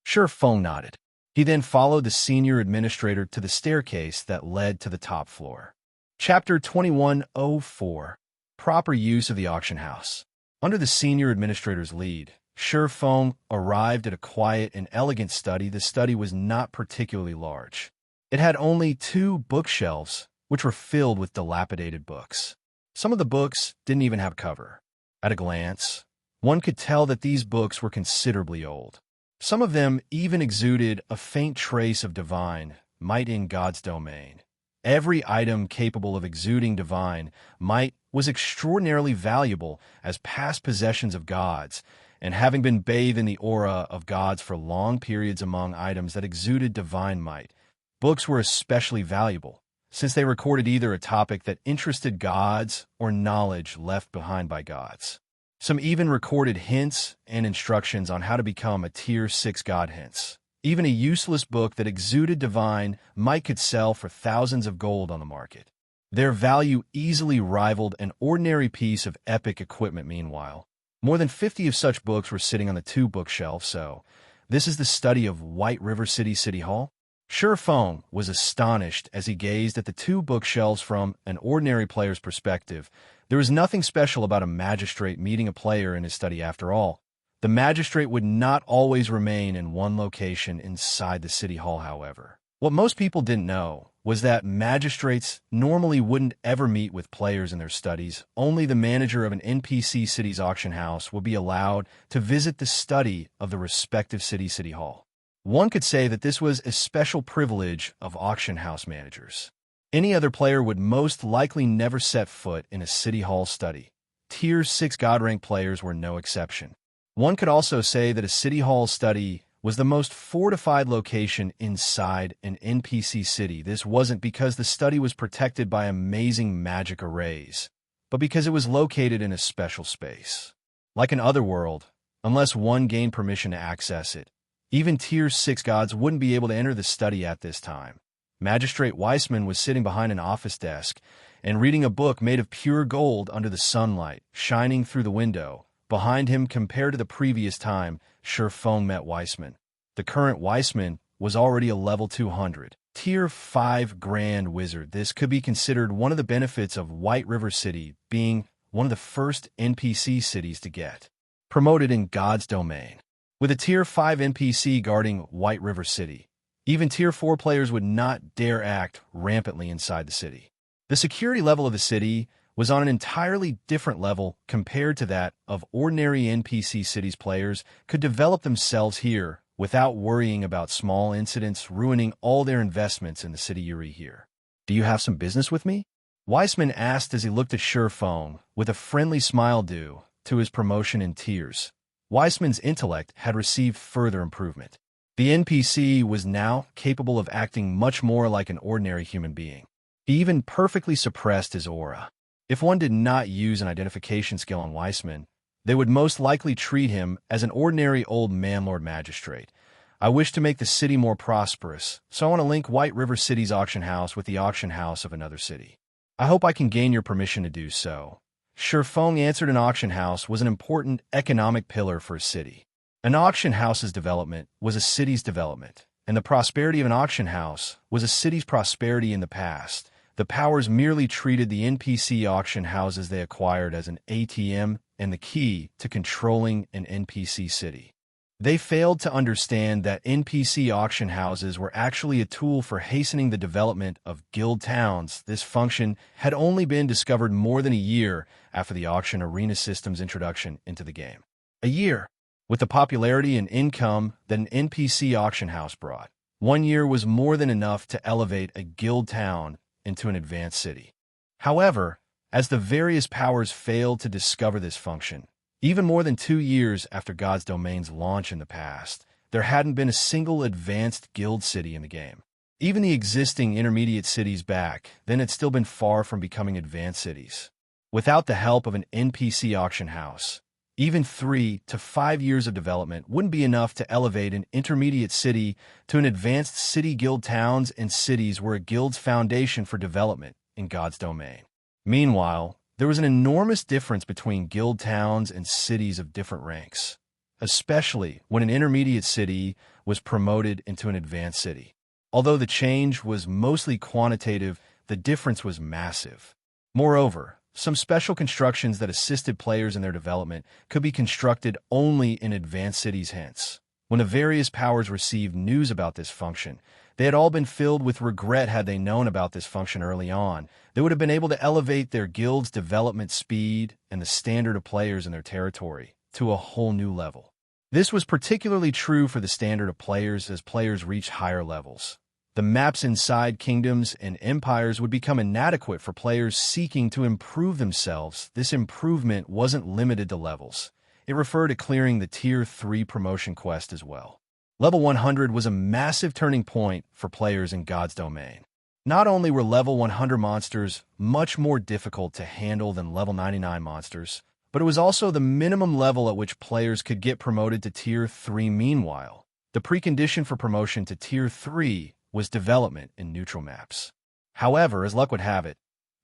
Surephone nodded. He then followed the senior administrator to the staircase that led to the top floor. Chapter 2104. Proper use of the auction house. Under the senior administrator's lead, Surephone arrived at a quiet and elegant study. The study was not particularly large. It had only 2 bookshelves, which were filled with dilapidated books. Some of the books didn't even have a cover. At a glance, one could tell that these books were considerably old. Some of them even exuded a faint trace of divine might in God's domain. Every item capable of exuding divine might was extraordinarily valuable as past possessions of gods, and having been bathed in the aura of gods for long periods. Among items that exuded divine might, books were especially valuable, since they recorded either a topic that interested gods or knowledge left behind by gods. Some even recorded hints and instructions on how to become a Tier 6 god. Hints. Even a useless book that exuded divine might could sell for thousands of gold on the market. Their value easily rivaled an ordinary piece of epic equipment. Meanwhile, more than 50 of such books were sitting on the 2 bookshelves. So, this is the study of White River City Hall? Surephone was astonished as he gazed at the 2 bookshelves. From an ordinary player's perspective, there was nothing special about a magistrate meeting a player in his study. After all, the magistrate would not always remain in one location inside the City Hall. However, what most people didn't know was that magistrates normally wouldn't ever meet with players in their studies. Only the manager of an NPC city's auction house would be allowed to visit the study of the respective City Hall. One could say that this was a special privilege of auction house managers. Any other player would most likely never set foot in a City Hall study. Tier 6 god rank players were no exception. One could also say that a City Hall study was the most fortified location inside an NPC city. This wasn't because the study was protected by amazing magic arrays, but because it was located in a special space. Like an otherworld, unless one gained permission to access it, even Tier 6 gods wouldn't be able to enter the study at this time. Magistrate Weissman was sitting behind an office desk and reading a book made of pure gold under the sunlight, shining through the window. Behind him, compared to the previous time, Shurfeng met Weissman. The current Weissman was already a level 200. Tier 5 Grand Wizard. This could be considered one of the benefits of White River City being one of the first NPC cities to get promoted in God's domain. With a Tier 5 NPC guarding White River City, even Tier 4 players would not dare act rampantly inside the city. The security level of the city was on an entirely different level compared to that of ordinary NPC cities. Players could develop themselves here without worrying about small incidents ruining all their investments in the city Yuri here. Do you have some business with me? Weissman asked as he looked at Shurfeng with a friendly smile due to his promotion in tiers. Weissman's intellect had received further improvement. The NPC was now capable of acting much more like an ordinary human being. He even perfectly suppressed his aura. If one did not use an identification skill on Weissman, they would most likely treat him as an ordinary old man-lord magistrate. I wish to make the city more prosperous, so I want to link White River City's auction house with the auction house of another city. I hope I can gain your permission to do so. Shurfeng answered. An auction house was an important economic pillar for a city. An auction house's development was a city's development, and the prosperity of an auction house was a city's prosperity in the past. The powers merely treated the NPC auction houses they acquired as an ATM and the key to controlling an NPC city. They failed to understand that NPC auction houses were actually a tool for hastening the development of guild towns. This function had only been discovered more than a year after the auction arena system's introduction into the game. A year. With the popularity and income that an NPC auction house brought, 1 year was more than enough to elevate a guild town into an advanced city. However, as the various powers failed to discover this function, even more than 2 years after God's Domain's launch in the past, there hadn't been a single advanced guild city in the game. Even the existing intermediate cities back then had still been far from becoming advanced cities. Without the help of an NPC auction house, even 3 to 5 years of development wouldn't be enough to elevate an intermediate city to an advanced city. Guild towns and cities were a guild's foundation for development in God's domain. Meanwhile, there was an enormous difference between guild towns and cities of different ranks, especially when an intermediate city was promoted into an advanced city. Although the change was mostly quantitative, the difference was massive. Moreover, some special constructions that assisted players in their development could be constructed only in advanced cities. Hence, when the various powers received news about this function, they had all been filled with regret. Had they known about this function early on, they would have been able to elevate their guild's development speed and the standard of players in their territory to a whole new level. This was particularly true for the standard of players as players reached higher levels. The maps inside kingdoms and empires would become inadequate for players seeking to improve themselves. This improvement wasn't limited to levels. It referred to clearing the Tier 3 promotion quest as well. Level 100 was a massive turning point for players in God's domain. Not only were level 100 monsters much more difficult to handle than level 99 monsters, but it was also the minimum level at which players could get promoted to Tier 3. Meanwhile, the precondition for promotion to Tier 3 was development in neutral maps. However, as luck would have it,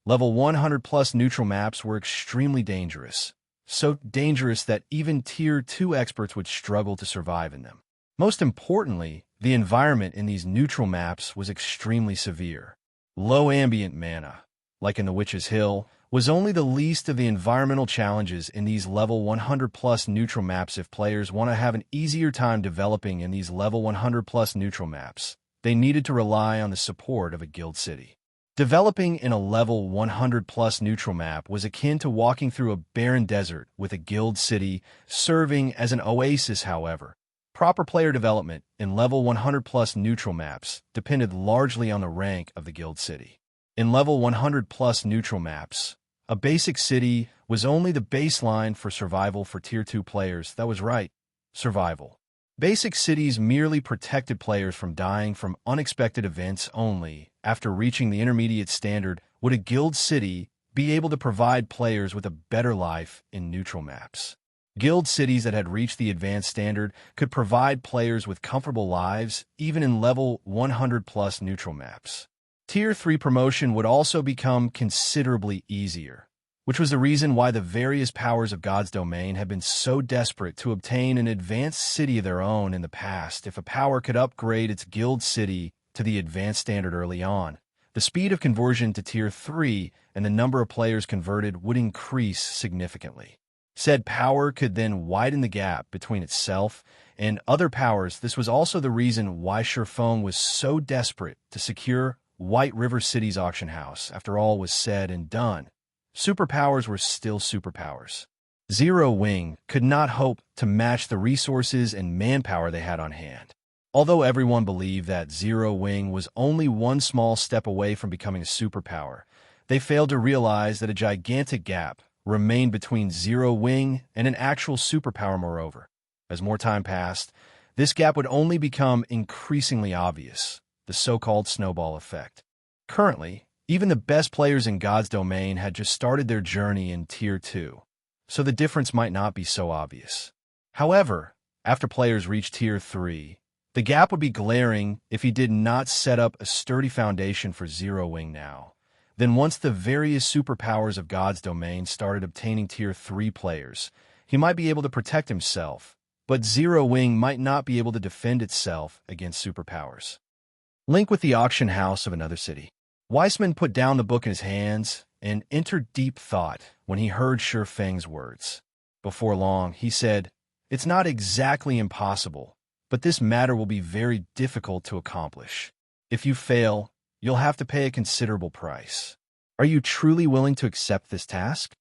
level 100 plus neutral maps were extremely dangerous. So dangerous that even Tier 2 experts would struggle to survive in them. Most importantly, the environment in these neutral maps was extremely severe. Low ambient mana, like in the Witch's Hill, was only the least of the environmental challenges in these level 100 plus neutral maps. If players want to have an easier time developing in these level 100 plus neutral maps, they needed to rely on the support of a guild city. Developing in a level 100 plus neutral map was akin to walking through a barren desert with a guild city serving as an oasis. However, proper player development in level 100 plus neutral maps depended largely on the rank of the guild city. In level 100 plus neutral maps, a basic city was only the baseline for survival for Tier 2 players. That was right, survival. Basic cities merely protected players from dying from unexpected events. Only after reaching the intermediate standard would a guild city be able to provide players with a better life in neutral maps. Guild cities that had reached the advanced standard could provide players with comfortable lives, even in level 100+ neutral maps. Tier 3 promotion would also become considerably easier, which was the reason why the various powers of God's domain had been so desperate to obtain an advanced city of their own in the past. If a power could upgrade its guild city to the advanced standard early on, the speed of conversion to Tier 3 and the number of players converted would increase significantly. Said power could then widen the gap between itself and other powers. This was also the reason why Shurfeng was so desperate to secure White River City's auction house. After all was said and done, superpowers were still superpowers. Zero Wing could not hope to match the resources and manpower they had on hand. Although everyone believed that Zero Wing was only one small step away from becoming a superpower, they failed to realize that a gigantic gap remained between Zero Wing and an actual superpower. Moreover, as more time passed, this gap would only become increasingly obvious, the so-called snowball effect. Currently, even the best players in God's domain had just started their journey in Tier 2, so the difference might not be so obvious. However, after players reach Tier 3, the gap would be glaring if he did not set up a sturdy foundation for Zero Wing now. Then once the various superpowers of God's domain started obtaining Tier 3 players, he might be able to protect himself, but Zero Wing might not be able to defend itself against superpowers. Link with the auction house of another city. Weissman put down the book in his hands and entered deep thought when he heard Shurfeng's words. Before long, he said, "It's not exactly impossible, but this matter will be very difficult to accomplish. If you fail, you'll have to pay a considerable price. Are you truly willing to accept this task?"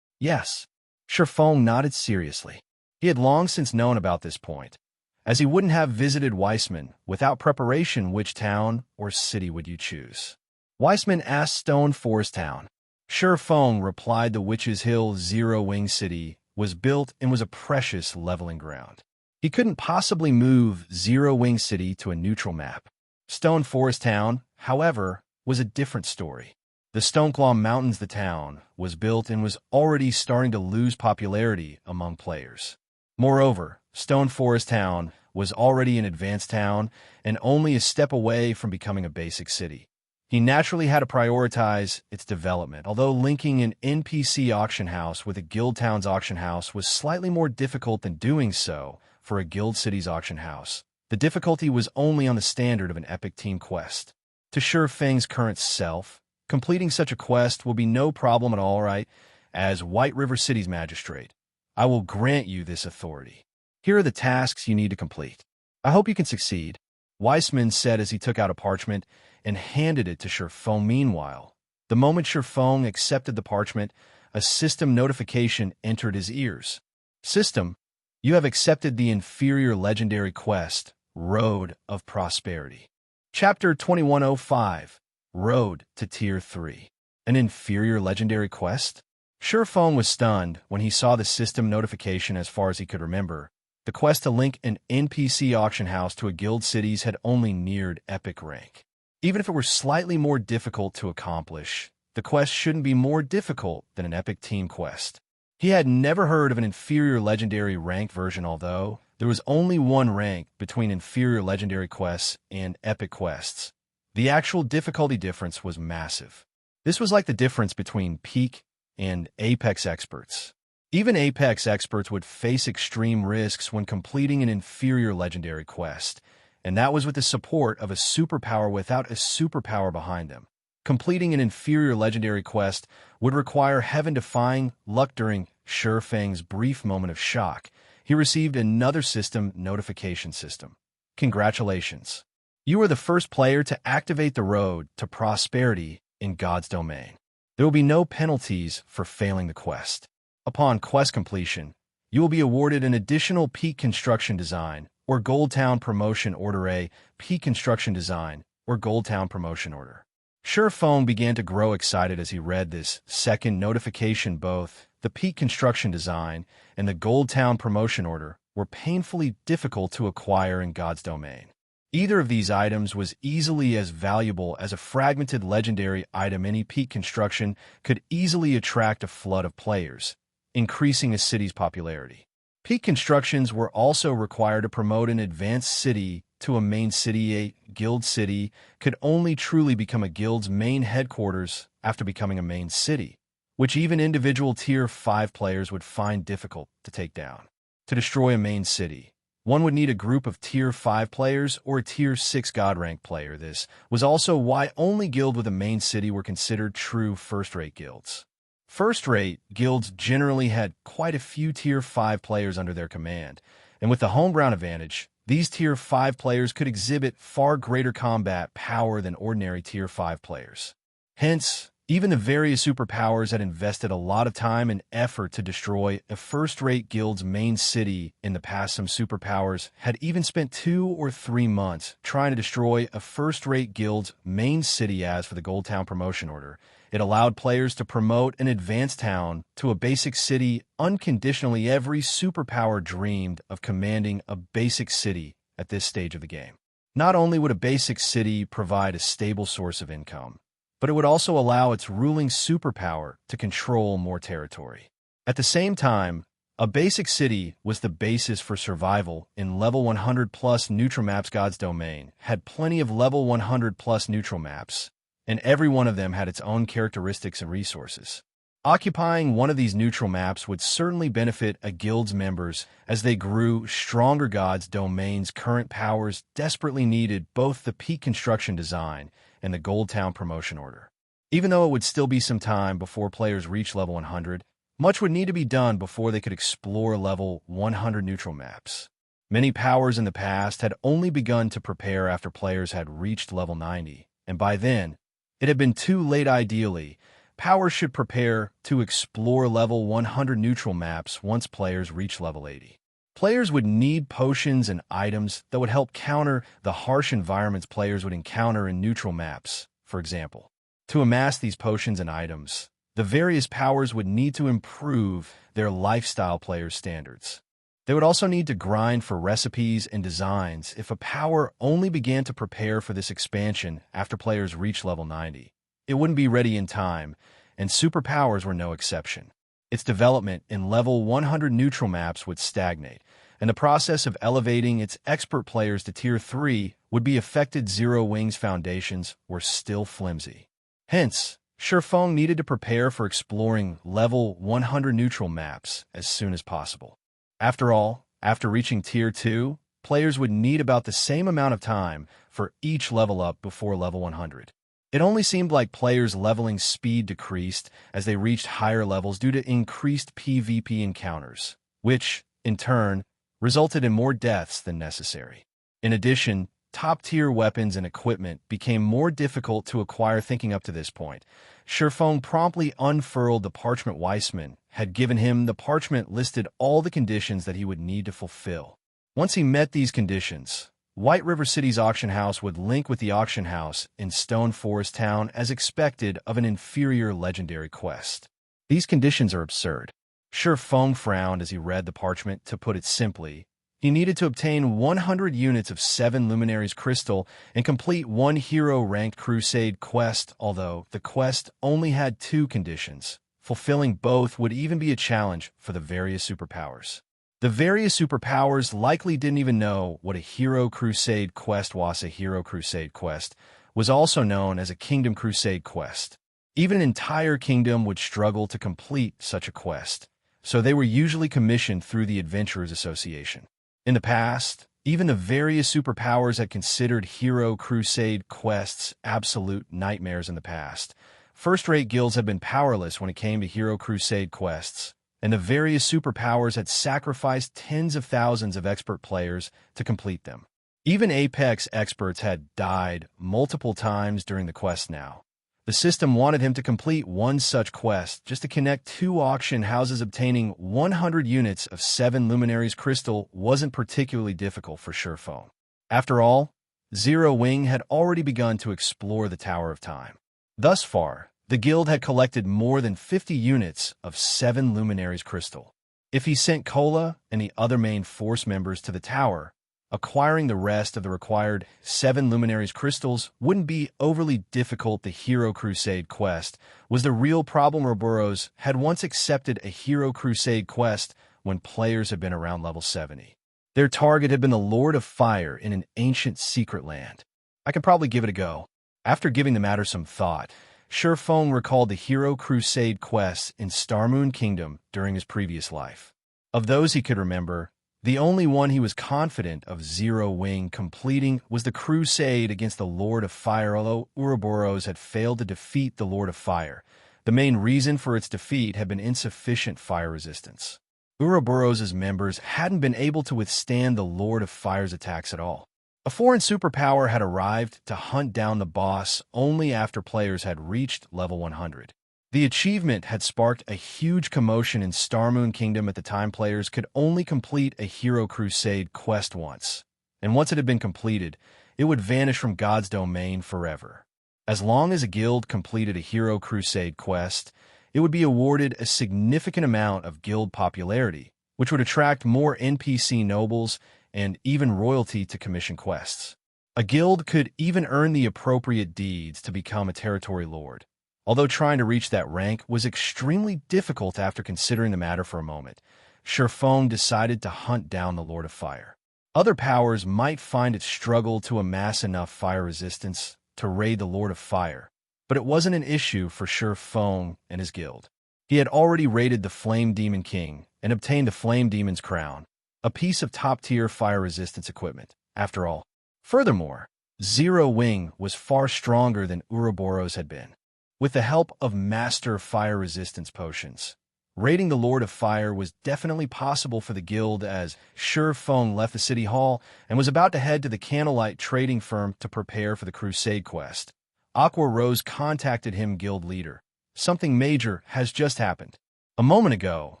Yes. Shurfeng nodded seriously. He had long since known about this point, as he wouldn't have visited Weissman without preparation. Which town or city would you choose? Weissman asked Stone Forest Town. Shurfeng replied the Witch's Hill Zero Wing City was built and was a precious leveling ground. He couldn't possibly move Zero Wing City to a neutral map. Stone Forest Town, however, was a different story. The Stoneclaw Mountains, the town, was built and was already starting to lose popularity among players. Moreover, Stone Forest Town was already an advanced town and only a step away from becoming a basic city. He naturally had to prioritize its development, although linking an NPC auction house with a guild town's auction house was slightly more difficult than doing so for a guild city's auction house. The difficulty was only on the standard of an epic team quest. To Shurfeng's current self, completing such a quest will be no problem at all. Right? As White River City's magistrate, I will grant you this authority. Here are the tasks you need to complete. I hope you can succeed, Weissman said as he took out a parchment and handed it to Shurfeng. Meanwhile, the moment Shurfeng accepted the parchment, a system notification entered his ears. System, you have accepted the inferior legendary quest, Road of Prosperity. Chapter 2105, Road to Tier 3. An inferior legendary quest? Shurfeng was stunned when he saw the system notification. As far as he could remember, the quest to link an NPC auction house to a guild city's had only neared epic rank. Even if it were slightly more difficult to accomplish, the quest shouldn't be more difficult than an epic team quest. He had never heard of an inferior legendary ranked version, although there was only one rank between inferior legendary quests and epic quests. The actual difficulty difference was massive. This was like the difference between peak and apex experts. Even apex experts would face extreme risks when completing an inferior legendary quest, and that was with the support of a superpower without a superpower behind them. Completing an inferior legendary quest would require heaven-defying luck. During Shurfeng's brief moment of shock, he received another system notification system. Congratulations. You are the first player to activate the Road to Prosperity in God's domain. There will be no penalties for failing the quest. Upon quest completion, you will be awarded an additional peak construction design or Gold Town promotion order. A peak construction design or Gold Town promotion order. Shurfeng began to grow excited as he read this second notification. Both the peak construction design and the Gold Town promotion order were painfully difficult to acquire in God's domain. Either of these items was easily as valuable as a fragmented legendary item. Any peak construction could easily attract a flood of players, increasing a city's popularity. Peak constructions were also required to promote an advanced city to a main city. A guild city could only truly become a guild's main headquarters after becoming a main city, which even individual Tier 5 players would find difficult to take down. To destroy a main city, one would need a group of Tier 5 players or a Tier 6 God rank player. This was also why only guilds with a main city were considered true first-rate guilds. First-rate guilds generally had quite a few Tier 5 players under their command, and with the home ground advantage, these Tier 5 players could exhibit far greater combat power than ordinary Tier 5 players. Hence, even the various superpowers had invested a lot of time and effort to destroy a first-rate guild's main city in the past. Some superpowers had even spent 2 or 3 months trying to destroy a first-rate guild's main city. As for the Gold Town promotion order, it allowed players to promote an advanced town to a basic city unconditionally. Every superpower dreamed of commanding a basic city at this stage of the game. Not only would a basic city provide a stable source of income, but it would also allow its ruling superpower to control more territory. At the same time, a basic city was the basis for survival in level 100 plus neutral maps. God's Domain had plenty of level 100 plus neutral maps, and every one of them had its own characteristics and resources. Occupying one of these neutral maps would certainly benefit a guild's members as they grew stronger. God's Domain's current powers desperately needed both the peak construction design and the Gold Town promotion order. Even though it would still be some time before players reach level 100, much would need to be done before they could explore level 100 neutral maps. Many powers in the past had only begun to prepare after players had reached level 90, and by then, it had been too late. Ideally, powers should prepare to explore level 100 neutral maps once players reach level 80. Players would need potions and items that would help counter the harsh environments players would encounter in neutral maps. For example, to amass these potions and items, the various powers would need to improve their lifestyle players' standards. They would also need to grind for recipes and designs. If a power only began to prepare for this expansion after players reach level 90, it wouldn't be ready in time, and superpowers were no exception. Its development in level 100 neutral maps would stagnate, and the process of elevating its expert players to Tier 3 would be affected. Zero Wing's foundations were still flimsy. Hence, Shurfeng needed to prepare for exploring level 100 neutral maps as soon as possible. After all, after reaching Tier 2, players would need about the same amount of time for each level up before level 100. It only seemed like players' leveling speed decreased as they reached higher levels due to increased PvP encounters, which, in turn, resulted in more deaths than necessary. In addition, top-tier weapons and equipment became more difficult to acquire. Thinking up to this point, Shurfeng promptly unfurled the parchment Weissman had given him. The parchment listed all the conditions that he would need to fulfill. Once he met these conditions, White River City's auction house would link with the auction house in Stone Forest Town as expected of an inferior legendary quest. These conditions are absurd. Shurfeng frowned as he read the parchment. To put it simply, he needed to obtain 100 units of 7 Luminaries crystal and complete 1 hero-ranked crusade quest. Although the quest only had 2 conditions, fulfilling both would even be a challenge for the various superpowers. The various superpowers likely didn't even know what a Hero Crusade quest was. A Hero Crusade quest was also known as a Kingdom Crusade quest. Even an entire kingdom would struggle to complete such a quest, so they were usually commissioned through the Adventurers Association. In the past, even the various superpowers had considered Hero Crusade quests absolute nightmares. In the past, first-rate guilds had been powerless when it came to Hero Crusade quests, and the various superpowers had sacrificed tens of thousands of expert players to complete them. Even Apex experts had died multiple times during the quest. Now, the system wanted him to complete one such quest just to connect 2 auction houses. Obtaining 100 units of 7 Luminaries crystal wasn't particularly difficult for Shurfeng. After all, Zero Wing had already begun to explore the Tower of Time. Thus far, the guild had collected more than 50 units of 7 Luminaries crystal. If he sent Kola and the other main force members to the tower, acquiring the rest of the required 7 Luminaries crystals wouldn't be overly difficult. The Hero Crusade quest was the real problem. Ouroboros had once accepted a Hero Crusade quest when players had been around level 70. Their target had been the Lord of Fire in an ancient secret land. I can probably give it a go. After giving the matter some thought, Shurfeng recalled the Hero Crusade quests in Starmoon Kingdom during his previous life. Of those he could remember, the only one he was confident of Zero Wing completing was the crusade against the Lord of Fire. Although Ouroboros had failed to defeat the Lord of Fire, the main reason for its defeat had been insufficient fire resistance. Ouroboros' members hadn't been able to withstand the Lord of Fire's attacks at all. A foreign superpower had arrived to hunt down the boss only after players had reached level 100. The achievement had sparked a huge commotion in Starmoon Kingdom at the time. Players could only complete a Hero Crusade quest once, and once it had been completed, it would vanish from God's domain forever. As long as a guild completed a Hero Crusade quest, it would be awarded a significant amount of guild popularity, which would attract more NPC nobles and even royalty to commission quests. A guild could even earn the appropriate deeds to become a territory lord, although trying to reach that rank was extremely difficult. After considering the matter for a moment, Shurfeng decided to hunt down the Lord of Fire. Other powers might find it struggle to amass enough fire resistance to raid the Lord of Fire, but it wasn't an issue for Shurfeng and his guild. He had already raided the Flame Demon King and obtained the Flame Demon's Crown, a piece of top-tier fire resistance equipment, after all. Furthermore, Zero Wing was far stronger than Ouroboros had been. With the help of Master Fire Resistance potions, raiding the Lord of Fire was definitely possible for the guild. As Shurfeng left the city hall and was about to head to the Candlelight trading firm to prepare for the Crusade quest, Aqua Rose contacted him. Guild leader, something major has just happened. A moment ago,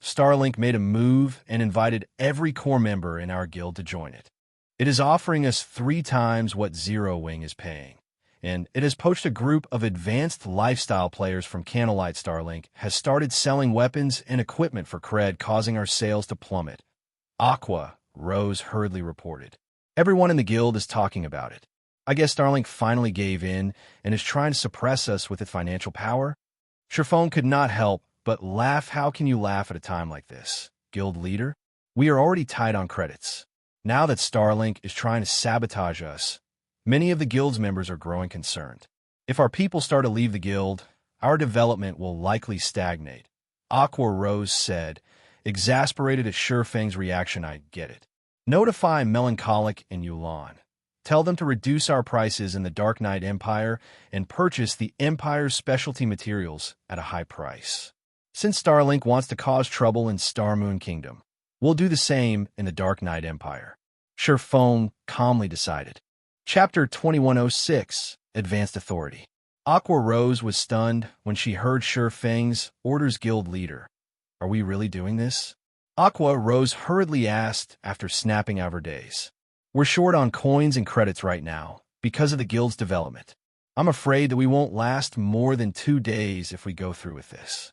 Starlink made a move and invited every core member in our guild to join it. It is offering us 3 times what Zero Wing is paying, and it has poached a group of advanced lifestyle players from Candlelight. Starlink has started selling weapons and equipment for cred, causing our sales to plummet. Aqua Rose hurriedly reported. Everyone in the guild is talking about it. I guess Starlink finally gave in and is trying to suppress us with its financial power. Shurfeng could not help but laugh. How can you laugh at a time like this, guild leader? We are already tight on credits. Now that Starlink is trying to sabotage us, many of the guild's members are growing concerned. If our people start to leave the guild, our development will likely stagnate, Aqua Rose said, exasperated at Shurfeng's reaction. I get it. Notify Melancholic and Yulan. Tell them to reduce our prices in the Dark Knight Empire and purchase the Empire's specialty materials at a high price. Since Starlink wants to cause trouble in Starmoon Kingdom, we'll do the same in the Dark Knight Empire, Shurfeng calmly decided. Chapter 2106, Advanced Authority. Aqua Rose was stunned when she heard Shurfeng's orders. Guild leader, are we really doing this? Aqua Rose hurriedly asked after snapping out of her daze. We're short on coins and credits right now because of the guild's development. I'm afraid that we won't last more than 2 days if we go through with this.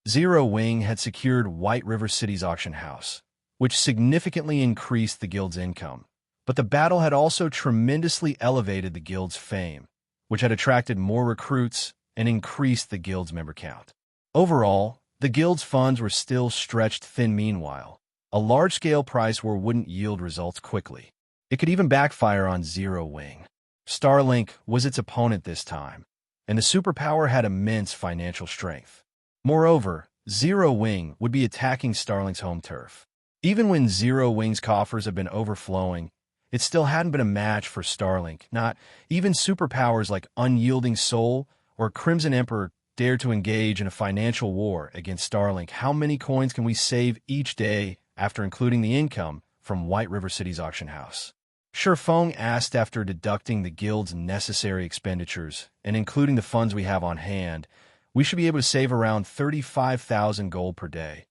Zero Wing had secured White River City's auction house, which significantly increased the guild's income. But the battle had also tremendously elevated the guild's fame, which had attracted more recruits and increased the guild's member count. Overall, the guild's funds were still stretched thin. Meanwhile, a large-scale price war wouldn't yield results quickly. It could even backfire on Zero Wing. Starlink was its opponent this time, and the superpower had immense financial strength. Moreover, Zero Wing would be attacking Starlink's home turf. Even when Zero Wing's coffers have been overflowing, it still hadn't been a match for Starlink. Not even superpowers like Unyielding Soul or Crimson Emperor dared to engage in a financial war against Starlink. How many coins can we save each day after including the income from White River City's auction house? Shurfeng asked. After deducting the guild's necessary expenditures and including the funds we have on hand, we should be able to save around 35,000 gold per day.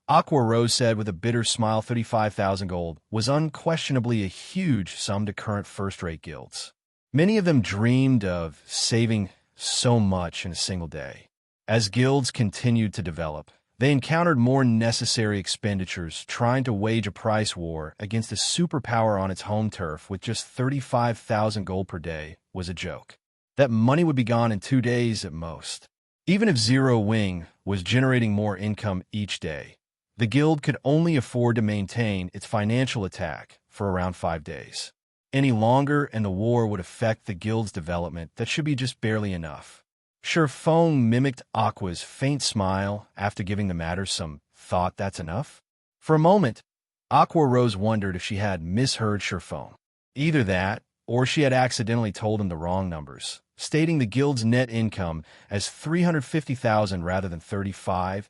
Aqua Rose said with a bitter smile. 35,000 gold was unquestionably a huge sum to current first-rate guilds. Many of them dreamed of saving so much in a single day. As guilds continued to develop, they encountered more necessary expenditures. Trying to wage a price war against a superpower on its home turf with just 35,000 gold per day was a joke. That money would be gone in 2 days at most. Even if Zero Wing was generating more income each day, the guild could only afford to maintain its financial attack for around 5 days. Any longer and the war would affect the guild's development that should be just barely enough. Shurfong mimicked Aqua's faint smile after giving the matter some thought. That's enough? For a moment, Aqua Rose wondered if she had misheard Shurfong. Either that, or she had accidentally told him the wrong numbers, stating the guild's net income as 350,000 rather than 35,000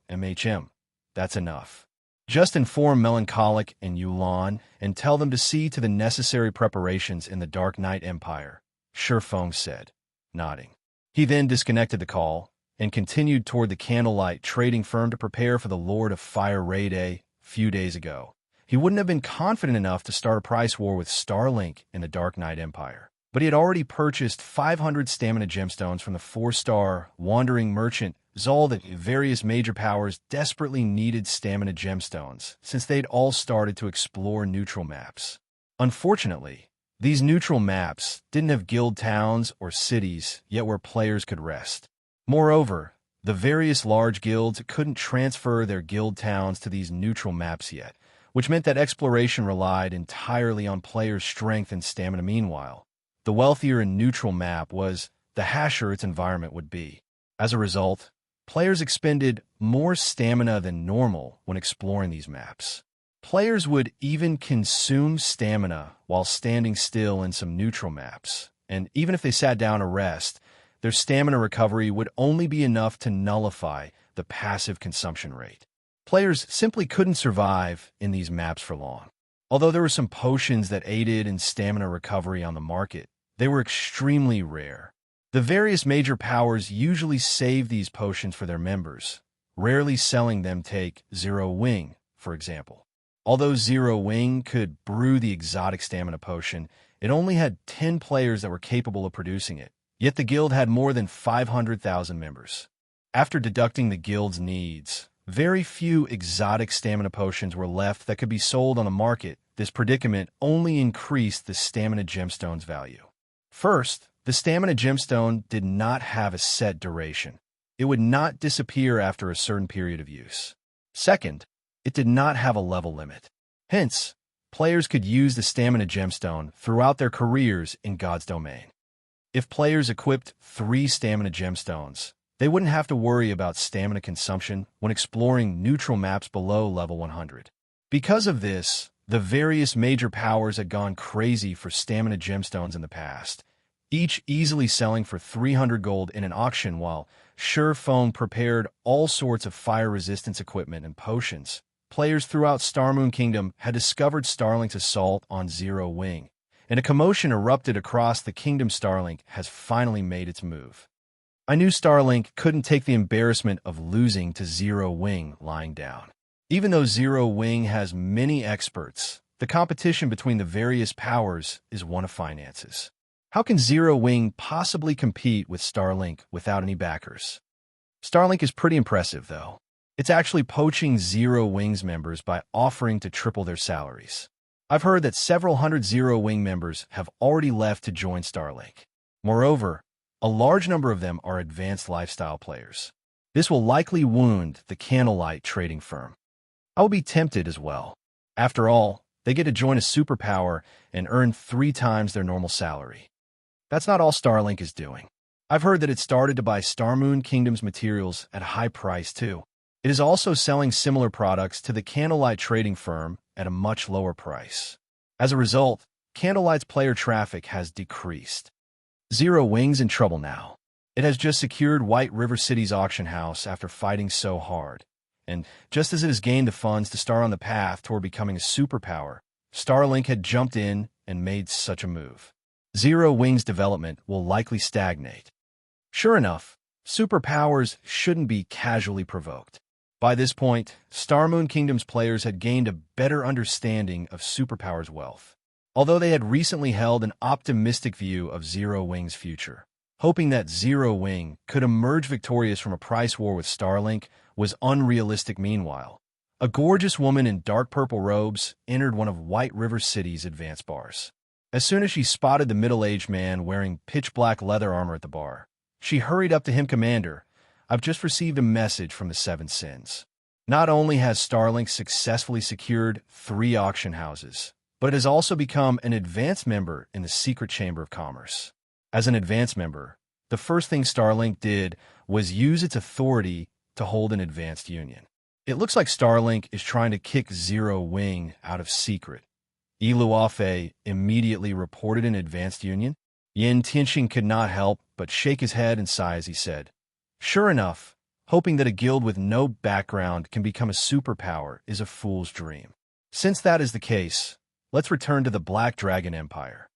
MHM. That's enough. Just inform Melancholic and Yulan and tell them to see to the necessary preparations in the Dark Knight Empire, Shurfong said, nodding. He then disconnected the call and continued toward the Candlelight trading firm to prepare for the Lord of Fire raid a few days ago. He wouldn't have been confident enough to start a price war with Starlink in the Dark Knight Empire, but he had already purchased 500 stamina gemstones from the 4-star wandering merchant Zol. The various major powers desperately needed stamina gemstones since they'd all started to explore neutral maps. Unfortunately, these neutral maps didn't have guild towns or cities yet where players could rest. Moreover, the various large guilds couldn't transfer their guild towns to these neutral maps yet, which meant that exploration relied entirely on players' strength and stamina. Meanwhile, the wealthier and neutral map was, the hasher its environment would be. As a result, players expended more stamina than normal when exploring these maps. Players would even consume stamina while standing still in some neutral maps, and even if they sat down to rest, their stamina recovery would only be enough to nullify the passive consumption rate. Players simply couldn't survive in these maps for long. Although there were some potions that aided in stamina recovery on the market, they were extremely rare. The various major powers usually save these potions for their members, rarely selling them. Take Zero Wing, for example. Although Zero Wing could brew the exotic stamina potion, it only had 10 players that were capable of producing it, yet the guild had more than 500,000 members. After deducting the guild's needs, very few exotic stamina potions were left that could be sold on the market. This predicament only increased the stamina gemstone's value. First, the stamina gemstone did not have a set duration. It would not disappear after a certain period of use. Second, it did not have a level limit. Hence, players could use the stamina gemstone throughout their careers in God's domain. If players equipped 3 stamina gemstones, they wouldn't have to worry about stamina consumption when exploring neutral maps below level 100. Because of this, the various major powers had gone crazy for stamina gemstones in the past, each easily selling for 300 gold in an auction, while Shurfong prepared all sorts of fire resistance equipment and potions. Players throughout Starmoon Kingdom had discovered Starlink's assault on Zero Wing, and a commotion erupted across the kingdom. Starlink has finally made its move. I knew Starlink couldn't take the embarrassment of losing to Zero Wing lying down. Even though Zero Wing has many experts, the competition between the various powers is one of finances. How can Zero Wing possibly compete with Starlink without any backers? Starlink is pretty impressive, though. It's actually poaching Zero Wing's members by offering to triple their salaries. I've heard that several hundred Zero Wing members have already left to join Starlink. Moreover, a large number of them are advanced lifestyle players. This will likely wound the Candlelight trading firm. I will be tempted as well. After all, they get to join a superpower and earn 3 times their normal salary. That's not all Starlink is doing. I've heard that it started to buy Starmoon Kingdom's materials at a high price too. It is also selling similar products to the Candlelight trading firm at a much lower price. As a result, Candlelight's player traffic has decreased. Zero Wing's in trouble now. It has just secured White River City's auction house after fighting so hard. And just as it has gained the funds to start on the path toward becoming a superpower, Starlink had jumped in and made such a move. Zero Wing's development will likely stagnate. Sure enough, superpowers shouldn't be casually provoked. By this point, Starmoon Kingdom's players had gained a better understanding of superpowers' wealth, although they had recently held an optimistic view of Zero Wing's future. Hoping that Zero Wing could emerge victorious from a price war with Starlink was unrealistic. Meanwhile, a gorgeous woman in dark purple robes entered one of White River City's advanced bars. As soon as she spotted the middle-aged man wearing pitch-black leather armor at the bar, she hurried up to him. "Commander, I've just received a message from the Seven Sins. Not only has Starlink successfully secured 3 auction houses, but it has also become an advanced member in the Secret Chamber of Commerce. As an advanced member, the first thing Starlink did was use its authority to hold an advanced union. It looks like Starlink is trying to kick Zero Wing out of Secret. Iluafe immediately reported an advanced union. Yin Tianxing could not help but shake his head and sigh as he said, "Sure enough, hoping that a guild with no background can become a superpower is a fool's dream. Since that is the case, let's return to the Black Dragon Empire."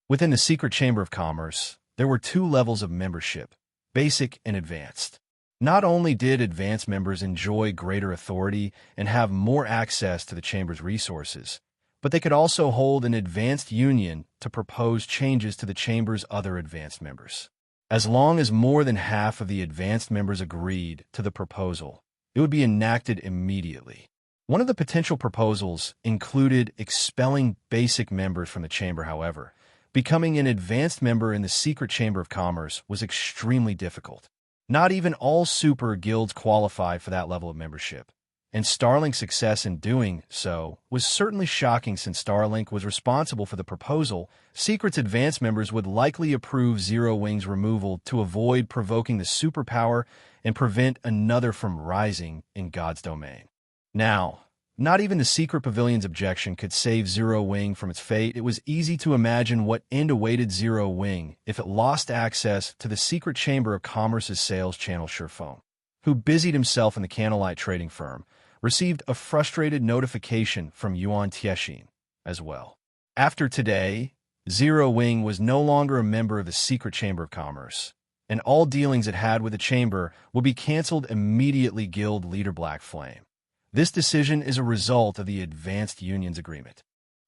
Within the Secret Chamber of Commerce, there were 2 levels of membership, basic and advanced. Not only did advanced members enjoy greater authority and have more access to the Chamber's resources, but they could also hold an advanced union to propose changes to the Chamber's other advanced members. As long as more than half of the advanced members agreed to the proposal, it would be enacted immediately. One of the potential proposals included expelling basic members from the Chamber, however. Becoming an advanced member in the Secret Chamber of Commerce was extremely difficult. Not even all super guilds qualified for that level of membership, and Starlink's success in doing so was certainly shocking since Starlink was responsible for the proposal. Secret's advanced members would likely approve Zero Wing's removal to avoid provoking the superpower and prevent another from rising in God's domain. Now, not even the Secret Pavilion's objection could save Zero Wing from its fate. It was easy to imagine what end awaited Zero Wing if it lost access to the Secret Chamber of Commerce's sales channel. Shurfeng, who busied himself in the Candlelight trading firm, received a frustrated notification from Yuan Tianxing as well. After today, Zero Wing was no longer a member of the Secret Chamber of Commerce, and all dealings it had with the Chamber would be cancelled immediately. Guild leader Black Flame. This decision is a result of the Advanced Unions Agreement.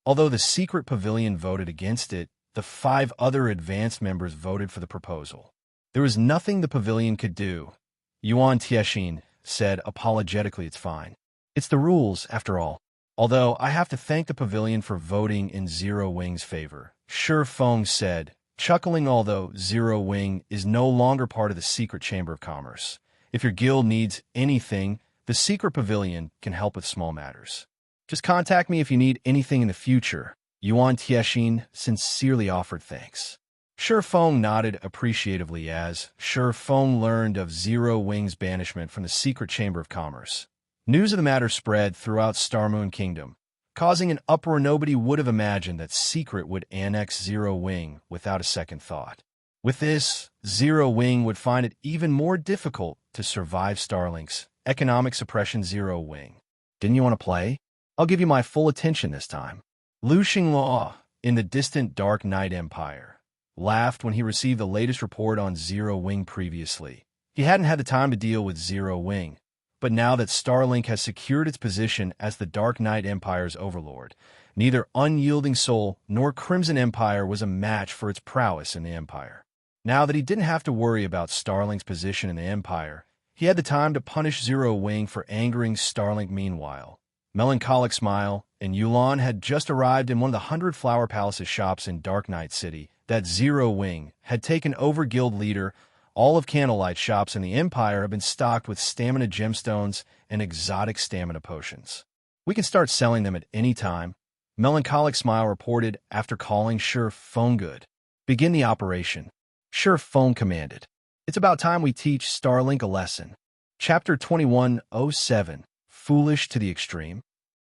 Although the Secret Pavilion voted against it, the 5 other advanced members voted for the proposal. There was nothing the Pavilion could do. Yuan Tianxing said apologetically, "It's fine. It's the rules, after all. Although I have to thank the Pavilion for voting in Zero Wing's favor," Shurfeng said, chuckling. Although Zero Wing is no longer part of the Secret Chamber of Commerce, if your guild needs anything, the Secret Pavilion can help with small matters. Just contact me if you need anything in the future. Yuan Tianxing sincerely offered thanks. Shurfeng nodded appreciatively as Shurfeng learned of Zero Wing's banishment from the Secret Chamber of Commerce. News of the matter spread throughout Starmoon Kingdom, causing an uproar. Nobody would have imagined that Secret would annex Zero Wing without a second thought. With this, Zero Wing would find it even more difficult to survive Starlink's economic suppression. Zero Wing, didn't you want to play? I'll give you my full attention this time. Lu Xinglaw, in the distant Dark Knight Empire, laughed when he received the latest report on Zero Wing. Previously, he hadn't had the time to deal with Zero Wing, but now that Starlink has secured its position as the Dark Knight Empire's overlord, neither Unyielding Soul nor Crimson Empire was a match for its prowess in the Empire. Now that he didn't have to worry about Starlink's position in the Empire, he had the time to punish Zero Wing for angering Starlink. Meanwhile, Melancholic Smile and Yulan had just arrived in one of the 100 Flower Palace's shops in Dark Knight City that Zero Wing had taken over. Guild leader, all of Candlelight shops in the Empire have been stocked with stamina gemstones and exotic stamina potions. We can start selling them at any time, Melancholic Smile reported after calling Shurfeng. Good. Begin the operation. Shurfeng commanded. It's about time we teach Starlink a lesson. Chapter 2107, Foolish to the Extreme.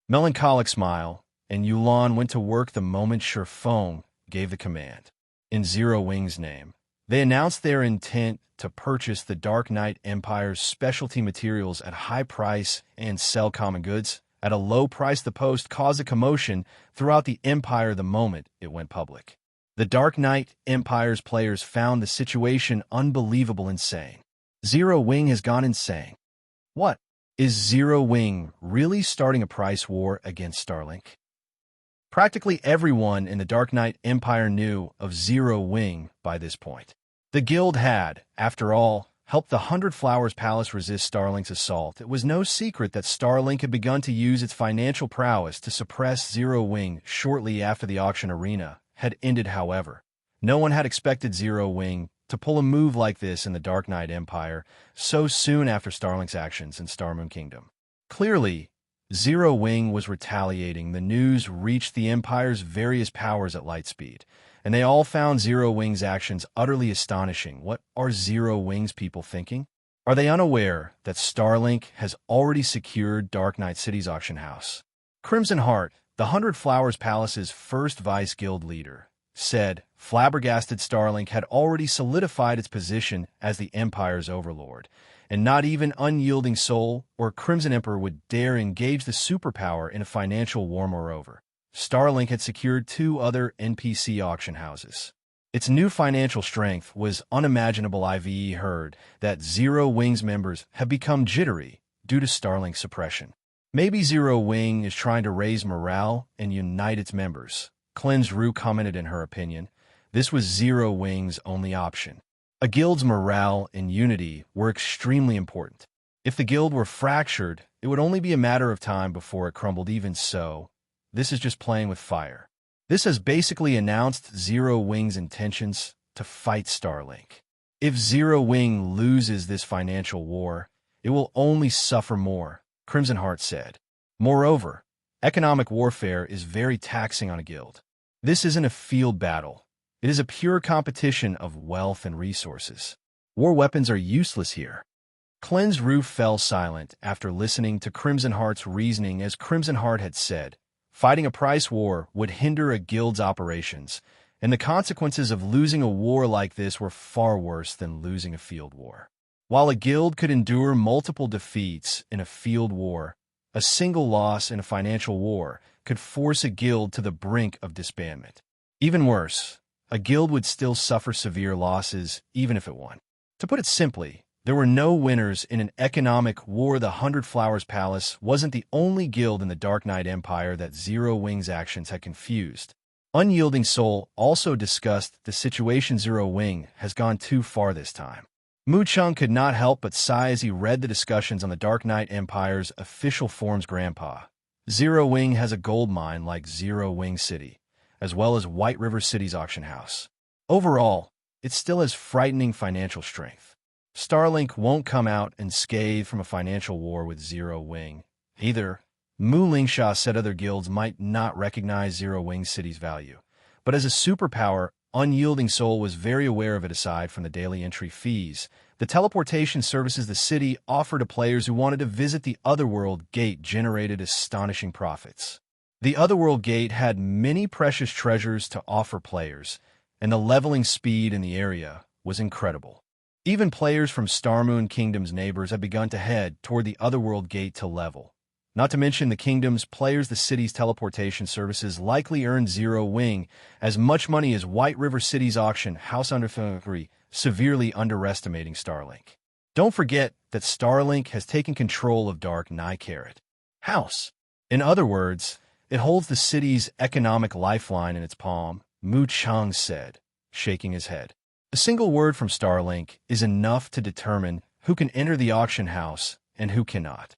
Melancholic Smile and Yulan went to work the moment Shurfeng gave the command. In Zero Wing's name, they announced their intent to purchase the Dark Knight Empire's specialty materials at high price and sell common goods at a low price. The post caused a commotion throughout the Empire the moment it went public. The Dark Knight Empire's players found the situation unbelievable. Insane. Zero Wing has gone insane. What? Is Zero Wing really starting a price war against Starlink? Practically everyone in the Dark Knight Empire knew of Zero Wing by this point. The guild had, after all, helped the 100 Flowers Palace resist Starlink's assault. It was no secret that Starlink had begun to use its financial prowess to suppress Zero Wing shortly after the auction arena had ended. However, no one had expected Zero Wing to pull a move like this in the Dark Knight Empire so soon after Starlink's actions in Starmoon Kingdom. Clearly, Zero Wing was retaliating. The news reached the Empire's various powers at light speed, and they all found Zero Wing's actions utterly astonishing. What are Zero Wing's people thinking? Are they unaware that Starlink has already secured Dark Knight City's auction house? Crimson Heart, the Hundred Flowers Palace's first vice guild leader, said flabbergasted Starlink had already solidified its position as the Empire's overlord, and not even Unyielding Soul or Crimson Emperor would dare engage the superpower in a financial war. Moreover, Starlink had secured 2 other NPC auction houses. Its new financial strength was unimaginable. I've heard that Zero Wing's members have become jittery due to Starlink's suppression. Maybe Zero Wing is trying to raise morale and unite its members. Cleanse Rue commented in her opinion. This was Zero Wing's only option. A guild's morale and unity were extremely important. If the guild were fractured, it would only be a matter of time before it crumbled. Even so, this is just playing with fire. This has basically announced Zero Wing's intentions to fight Starlink. If Zero Wing loses this financial war, it will only suffer more, Crimson Heart said. Moreover, economic warfare is very taxing on a guild. This isn't a field battle. It is a pure competition of wealth and resources. War weapons are useless here. Cleanse Roof fell silent after listening to Crimson Heart's reasoning. As Crimson Heart had said, fighting a price war would hinder a guild's operations, and the consequences of losing a war like this were far worse than losing a field war. While a guild could endure multiple defeats in a field war, a single loss in a financial war could force a guild to the brink of disbandment. Even worse, a guild would still suffer severe losses even if it won. To put it simply, there were no winners in an economic war. The Hundred Flowers Palace wasn't the only guild in the Dark Knight Empire that Zero Wing's actions had confused. Unyielding Soul also discussed the situation. Zero Wing has gone too far this time. Mu Chung could not help but sigh as he read the discussions on the Dark Knight Empire's official forums. Grandpa, Zero Wing has a gold mine like Zero Wing City, as well as White River City's auction house. Overall, it still has frightening financial strength. Starlink won't come out unscathed from a financial war with Zero Wing either. Mu Lingsha said other guilds might not recognize Zero Wing City's value, but as a superpower, Unyielding Soul was very aware of it. Aside from the daily entry fees, the teleportation services the city offered to players who wanted to visit the Otherworld Gate generated astonishing profits. The Otherworld Gate had many precious treasures to offer players, and the leveling speed in the area was incredible. Even players from Starmoon Kingdom's neighbors have begun to head toward the Otherworld Gate to level. Not to mention the Kingdom's players, the city's teleportation services likely earned Zero Wing as much money as White River City's auction house. Severely underestimating Starlink. Don't forget that Starlink has taken control of Dark Knight House. In other words, it holds the city's economic lifeline in its palm, Mu Chung said, shaking his head. A single word from Starlink is enough to determine who can enter the auction house and who cannot.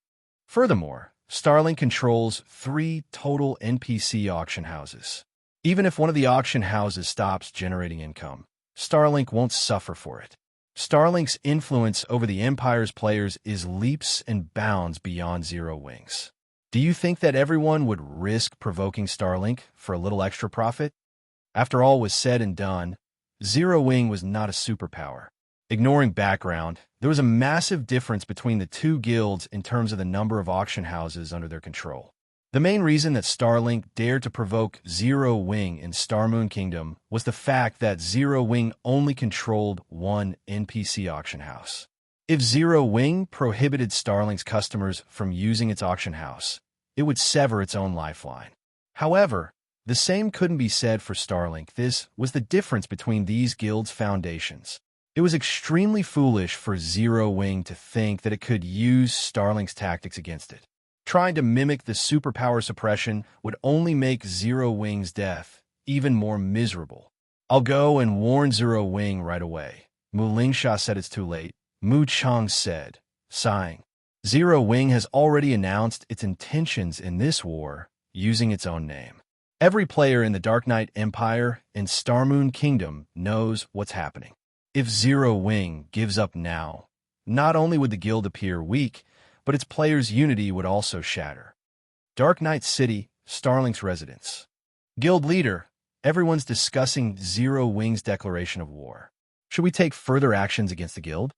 Furthermore, Starlink controls 3 total NPC auction houses. Even if one of the auction houses stops generating income, Starlink won't suffer for it. Starlink's influence over the Empire's players is leaps and bounds beyond Zero Wing's. Do you think that everyone would risk provoking Starlink for a little extra profit? After all was said and done, Zero Wing was not a superpower. Ignoring background, there was a massive difference between the 2 guilds in terms of the number of auction houses under their control. The main reason that Starlink dared to provoke Zero Wing in Starmoon Kingdom was the fact that Zero Wing only controlled 1 NPC auction house. If Zero Wing prohibited Starlink's customers from using its auction house, it would sever its own lifeline. However, the same couldn't be said for Starlink. This was the difference between these guilds' foundations. It was extremely foolish for Zero Wing to think that it could use Starlink's tactics against it. Trying to mimic the superpower suppression would only make Zero Wing's death even more miserable. I'll go and warn Zero Wing right away. Mu Lingsha said. It's too late, Mu Chung said, sighing. Zero Wing has already announced its intentions in this war using its own name. Every player in the Dark Knight Empire and Starmoon Kingdom knows what's happening. If Zero Wing gives up now, not only would the guild appear weak, but its players' unity would also shatter. Dark Knight City, Starlink's residence. Guild leader, everyone's discussing Zero Wing's declaration of war. Should we take further actions against the guild?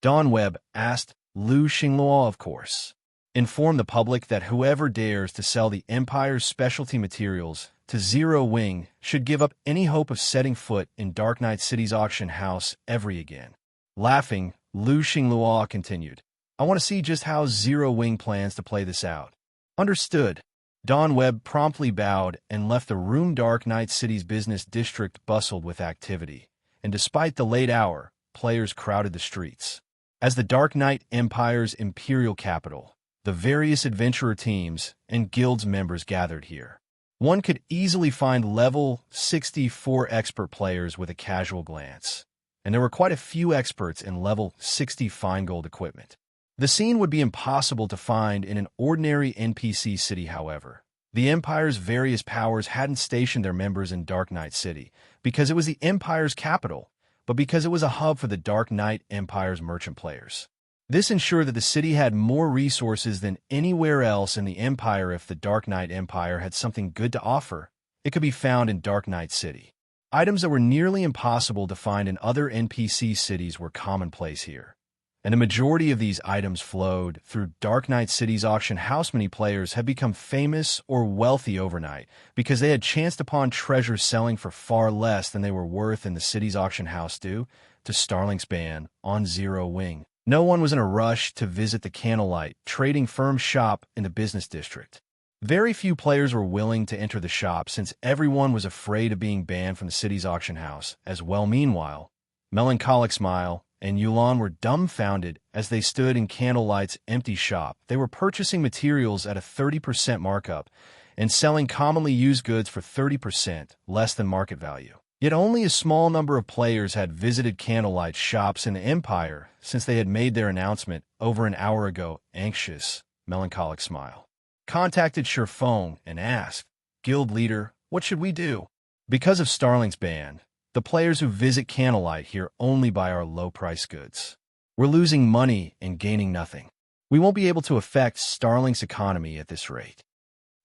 Dawn Webb asked. Lu Xingluo, of course. Inform the public that whoever dares to sell the Empire's specialty materials to Zero Wing should give up any hope of setting foot in Dark Knight City's auction house ever again. Laughing, Lu Xingluo continued. I want to see just how Zero Wing plans to play this out. Understood. Dawn Webb promptly bowed and left the room. Dark Knight City's business district bustled with activity, and despite the late hour, players crowded the streets. As the Dark Knight Empire's imperial capital, the various adventurer teams and guilds members gathered here. One could easily find level 64 expert players with a casual glance, and there were quite a few experts in level 60 fine gold equipment. The scene would be impossible to find in an ordinary NPC city, however. The Empire's various powers hadn't stationed their members in Dark Knight City because it was the Empire's capital, but because it was a hub for the Dark Knight Empire's merchant players. This ensured that the city had more resources than anywhere else in the Empire. If the Dark Knight Empire had something good to offer, it could be found in Dark Knight City. Items that were nearly impossible to find in other NPC cities were commonplace here, and a majority of these items flowed through Dark Knight City's auction house. Many players had become famous or wealthy overnight because they had chanced upon treasures selling for far less than they were worth in the city's auction house due to Starlink's ban on Zero Wing. No one was in a rush to visit the Candlelight trading firm's shop in the business district. Very few players were willing to enter the shop since everyone was afraid of being banned from the city's auction house as well. Meanwhile, Melancholic Smile and Yulan were dumbfounded as they stood in Candlelight's empty shop. They were purchasing materials at a 30% markup and selling commonly used goods for 30% less than market value. Yet only a small number of players had visited Candlelight's shops in the Empire since they had made their announcement over an hour ago. Anxious, Melancholic Smile contacted Shurfeng and asked, Guild leader, what should we do? Because of Starlink's ban, the players who visit Candlelight here only buy our low-priced goods. We're losing money and gaining nothing. We won't be able to affect Starlink's economy at this rate.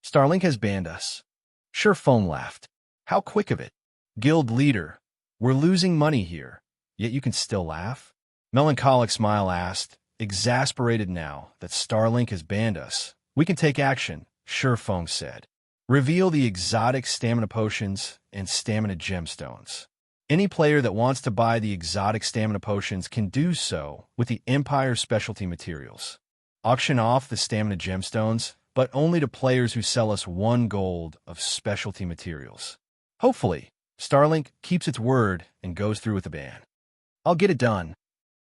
Starlink has banned us. Shurfeng laughed. How quick of it. Guild leader, we're losing money here, yet you can still laugh? Melancholic Smile asked, exasperated now that Starlink has banned us. We can take action, Shurfeng said. Reveal the exotic stamina potions and stamina gemstones. Any player that wants to buy the exotic stamina potions can do so with the Empire's specialty materials. Auction off the stamina gemstones, but only to players who sell us 1 gold of specialty materials. Hopefully, Starlink keeps its word and goes through with the ban. I'll get it done.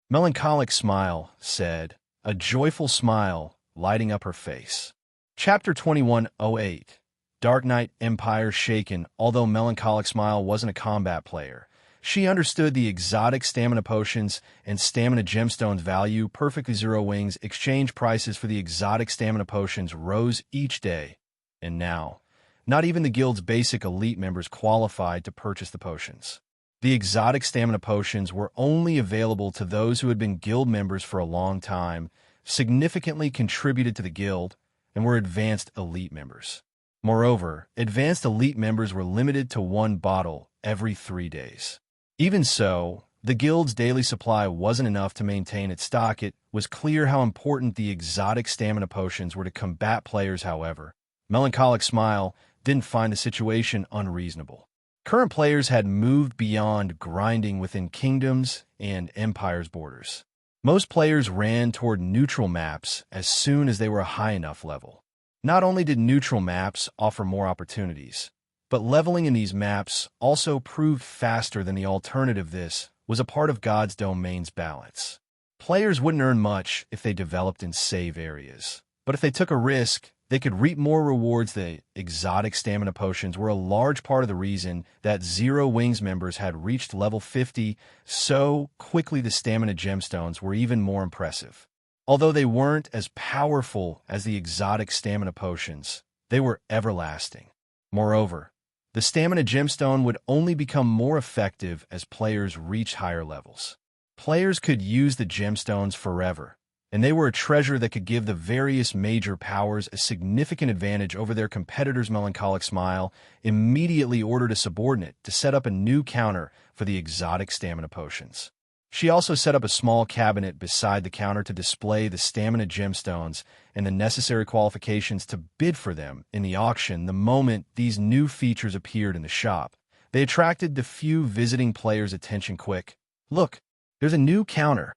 Melancholic Smile said, a joyful smile lighting up her face. Chapter 2108. Dark Knight Empire shaken. Although Melancholic Smile wasn't a combat player, she understood the exotic stamina potions and stamina gemstones value perfectly. Zero Wing's exchange prices for the exotic stamina potions rose each day, and now, not even the guild's basic elite members qualified to purchase the potions. The exotic stamina potions were only available to those who had been guild members for a long time, significantly contributed to the guild, and were advanced elite members. Moreover, advanced elite members were limited to 1 bottle every 3 days. Even so, the guild's daily supply wasn't enough to maintain its stock. It was clear how important the exotic stamina potions were to combat players. However, Melancholic Smile didn't find the situation unreasonable. Current players had moved beyond grinding within kingdoms and empires' borders. Most players ran toward neutral maps as soon as they were a high enough level. Not only did neutral maps offer more opportunities, but leveling in these maps also proved faster than the alternative. This was a part of God's domain's balance. Players wouldn't earn much if they developed in save areas, but if they took a risk, they could reap more rewards. The exotic stamina potions were a large part of the reason that Zero Wings members had reached level 50 so quickly. The stamina gemstones were even more impressive. Although they weren't as powerful as the exotic stamina potions, they were everlasting. Moreover, the stamina gemstone would only become more effective as players reached higher levels. Players could use the gemstones forever, and they were a treasure that could give the various major powers a significant advantage over their competitors. Melancholic Smile immediately ordered a subordinate to set up a new counter for the exotic stamina potions. She also set up a small cabinet beside the counter to display the stamina gemstones and the necessary qualifications to bid for them in the auction. The moment these new features appeared in the shop, they attracted the few visiting players' attention. Quick, look, there's a new counter,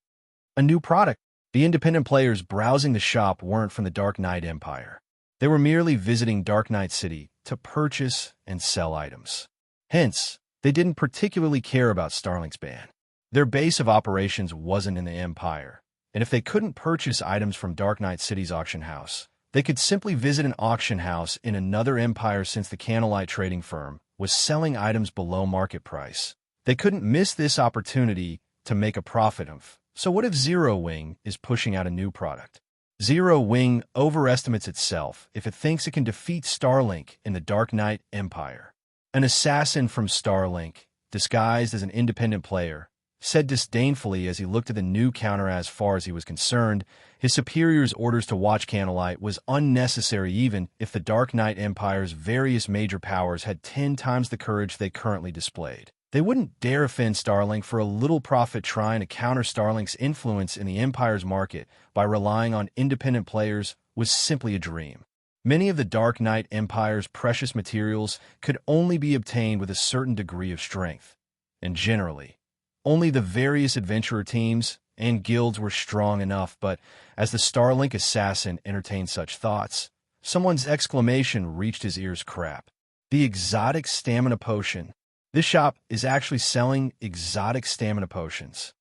a new product. The independent players browsing the shop weren't from the Dark Knight Empire. They were merely visiting Dark Knight City to purchase and sell items. Hence, they didn't particularly care about Starlink's ban. Their base of operations wasn't in the Empire, and if they couldn't purchase items from Dark Knight City's auction house, they could simply visit an auction house in another empire. Since the Candlelight trading firm was selling items below market price, they couldn't miss this opportunity to make a profit of. So what if Zero Wing is pushing out a new product? Zero Wing overestimates itself if it thinks it can defeat Starlink in the Dark Knight Empire. An assassin from Starlink, disguised as an independent player, said disdainfully as he looked at the new counter. As far as he was concerned, his superior's orders to watch Candlelight was unnecessary, even if the Dark Knight Empire's various major powers had 10 times the courage they currently displayed. They wouldn't dare offend Starlink for a little profit. Trying to counter Starlink's influence in the Empire's market by relying on independent players was simply a dream. Many of the Dark Knight Empire's precious materials could only be obtained with a certain degree of strength, and generally, only the various adventurer teams and guilds were strong enough. But as the Starlink assassin entertained such thoughts, someone's exclamation reached his ears. Crap. The exotic stamina potion. This shop is actually selling exotic stamina potions.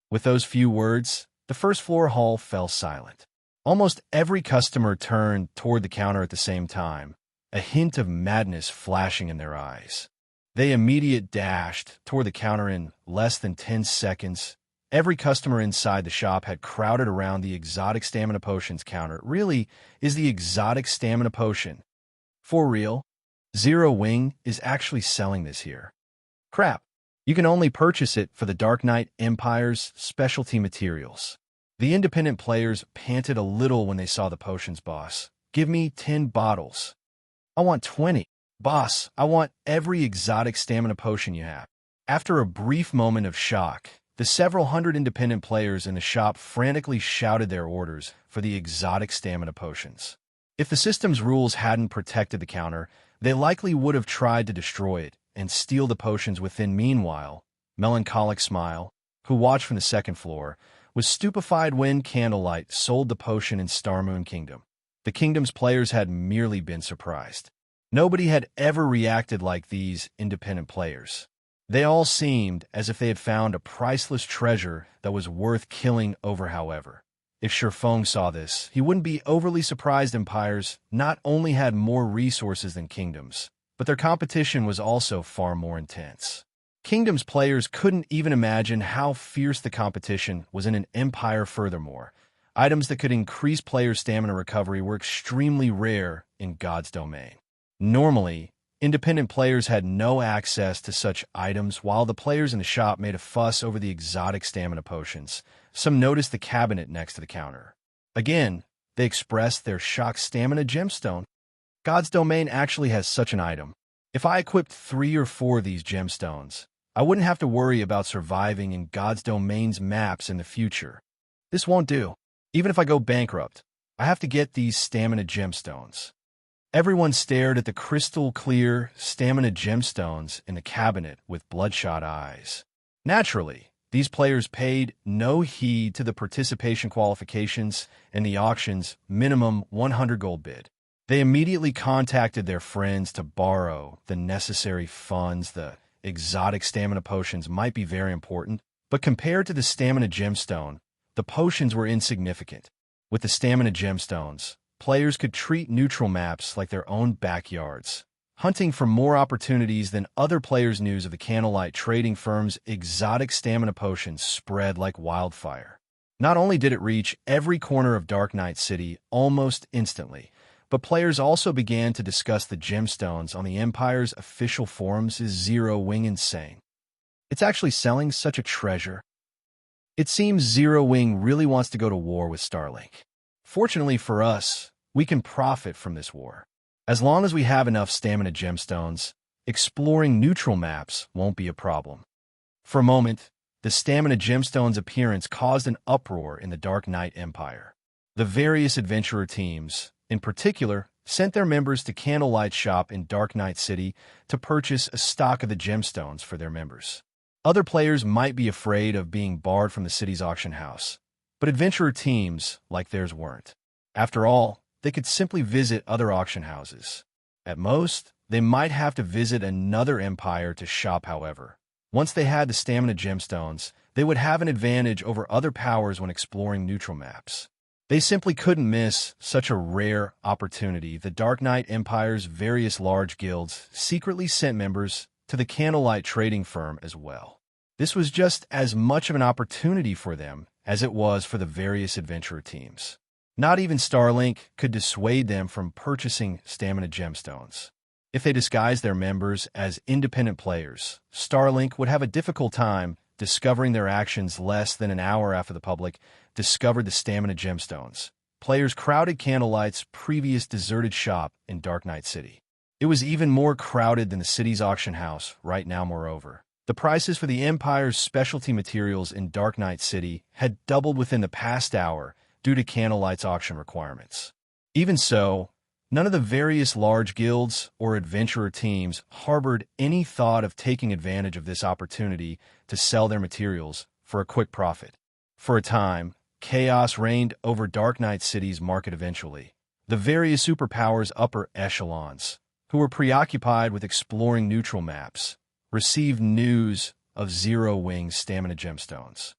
With those few words, the first floor hall fell silent. Almost every customer turned toward the counter at the same time, a hint of madness flashing in their eyes. They immediately dashed toward the counter in less than 10 seconds. Every customer inside the shop had crowded around the exotic stamina potions counter. Really, is the exotic stamina potion for real? Zero Wing is actually selling this here. Crap. You can only purchase it for the Dark Knight Empire's specialty materials. The independent players panted a little when they saw the potions. Boss, give me 10 bottles. I want 20. Boss, I want every exotic stamina potion you have. After a brief moment of shock, the several hundred independent players in the shop frantically shouted their orders for the exotic stamina potions. If the system's rules hadn't protected the counter, they likely would have tried to destroy it and steal the potions within. Meanwhile, Melancholic Smile, who watched from the second floor, was stupefied when Candlelight sold the potion in Starmoon Kingdom. The kingdom's players had merely been surprised. Nobody had ever reacted like these independent players. They all seemed as if they had found a priceless treasure that was worth killing over. However, if Shifeng saw this, he wouldn't be overly surprised. Empires not only had more resources than kingdoms, but their competition was also far more intense. Kingdom's players couldn't even imagine how fierce the competition was in an empire. Furthermore, items that could increase players' stamina recovery were extremely rare in God's domain. Normally, independent players had no access to such items. While the players in the shop made a fuss over the exotic stamina potions, some noticed the cabinet next to the counter. Again, they expressed their shocked. Stamina gemstone. God's domain actually has such an item. If I equipped 3 or 4 of these gemstones, I wouldn't have to worry about surviving in God's domain's maps in the future. This won't do. Even if I go bankrupt, I have to get these stamina gemstones. Everyone stared at the crystal-clear stamina gemstones in the cabinet with bloodshot eyes. Naturally, these players paid no heed to the participation qualifications and the auction's minimum 100 gold bid. They immediately contacted their friends to borrow the necessary funds. The exotic stamina potions might be very important, but compared to the stamina gemstone, the potions were insignificant. With the stamina gemstones, players could treat neutral maps like their own backyards, hunting for more opportunities than other players. News of the Candlelight trading firm's exotic stamina potions spread like wildfire. Not only did it reach every corner of Dark Knight City almost instantly, but players also began to discuss the gemstones on the Empire's official forums. Is Zero Wing insane? It's actually selling such a treasure. It seems Zero Wing really wants to go to war with Starlink. Fortunately for us, we can profit from this war. As long as we have enough stamina gemstones, exploring neutral maps won't be a problem. For a moment, the stamina gemstones' appearance caused an uproar in the Dark Knight Empire. The various adventurer teams, in particular, sent their members to Candlelight's shop in Dark Knight City to purchase a stock of the gemstones for their members. Other players might be afraid of being barred from the city's auction house, but adventurer teams like theirs weren't. After all, they could simply visit other auction houses. At most, they might have to visit another empire to shop, however. Once they had the stamina gemstones, they would have an advantage over other powers when exploring neutral maps. They simply couldn't miss such a rare opportunity. The Dark Knight Empire's various large guilds secretly sent members to the Candlelight trading firm as well. This was just as much of an opportunity for them as it was for the various adventurer teams. Not even Starlink could dissuade them from purchasing stamina gemstones. If they disguised their members as independent players, Starlink would have a difficult time discovering their actions. Less than an hour after the public discovered the stamina gemstones, players crowded Candlelight's previous deserted shop in Dark Knight City. It was even more crowded than the city's auction house right now. Moreover, the prices for the Empire's specialty materials in Dark Knight City had doubled within the past hour due to Candlelight's auction requirements. Even so, none of the various large guilds or adventurer teams harbored any thought of taking advantage of this opportunity to sell their materials for a quick profit. For a time, chaos reigned over Dark Knight City's market. Eventually, the various superpowers' upper echelons, who were preoccupied with exploring neutral maps, received news of Zero Wing's stamina gemstones.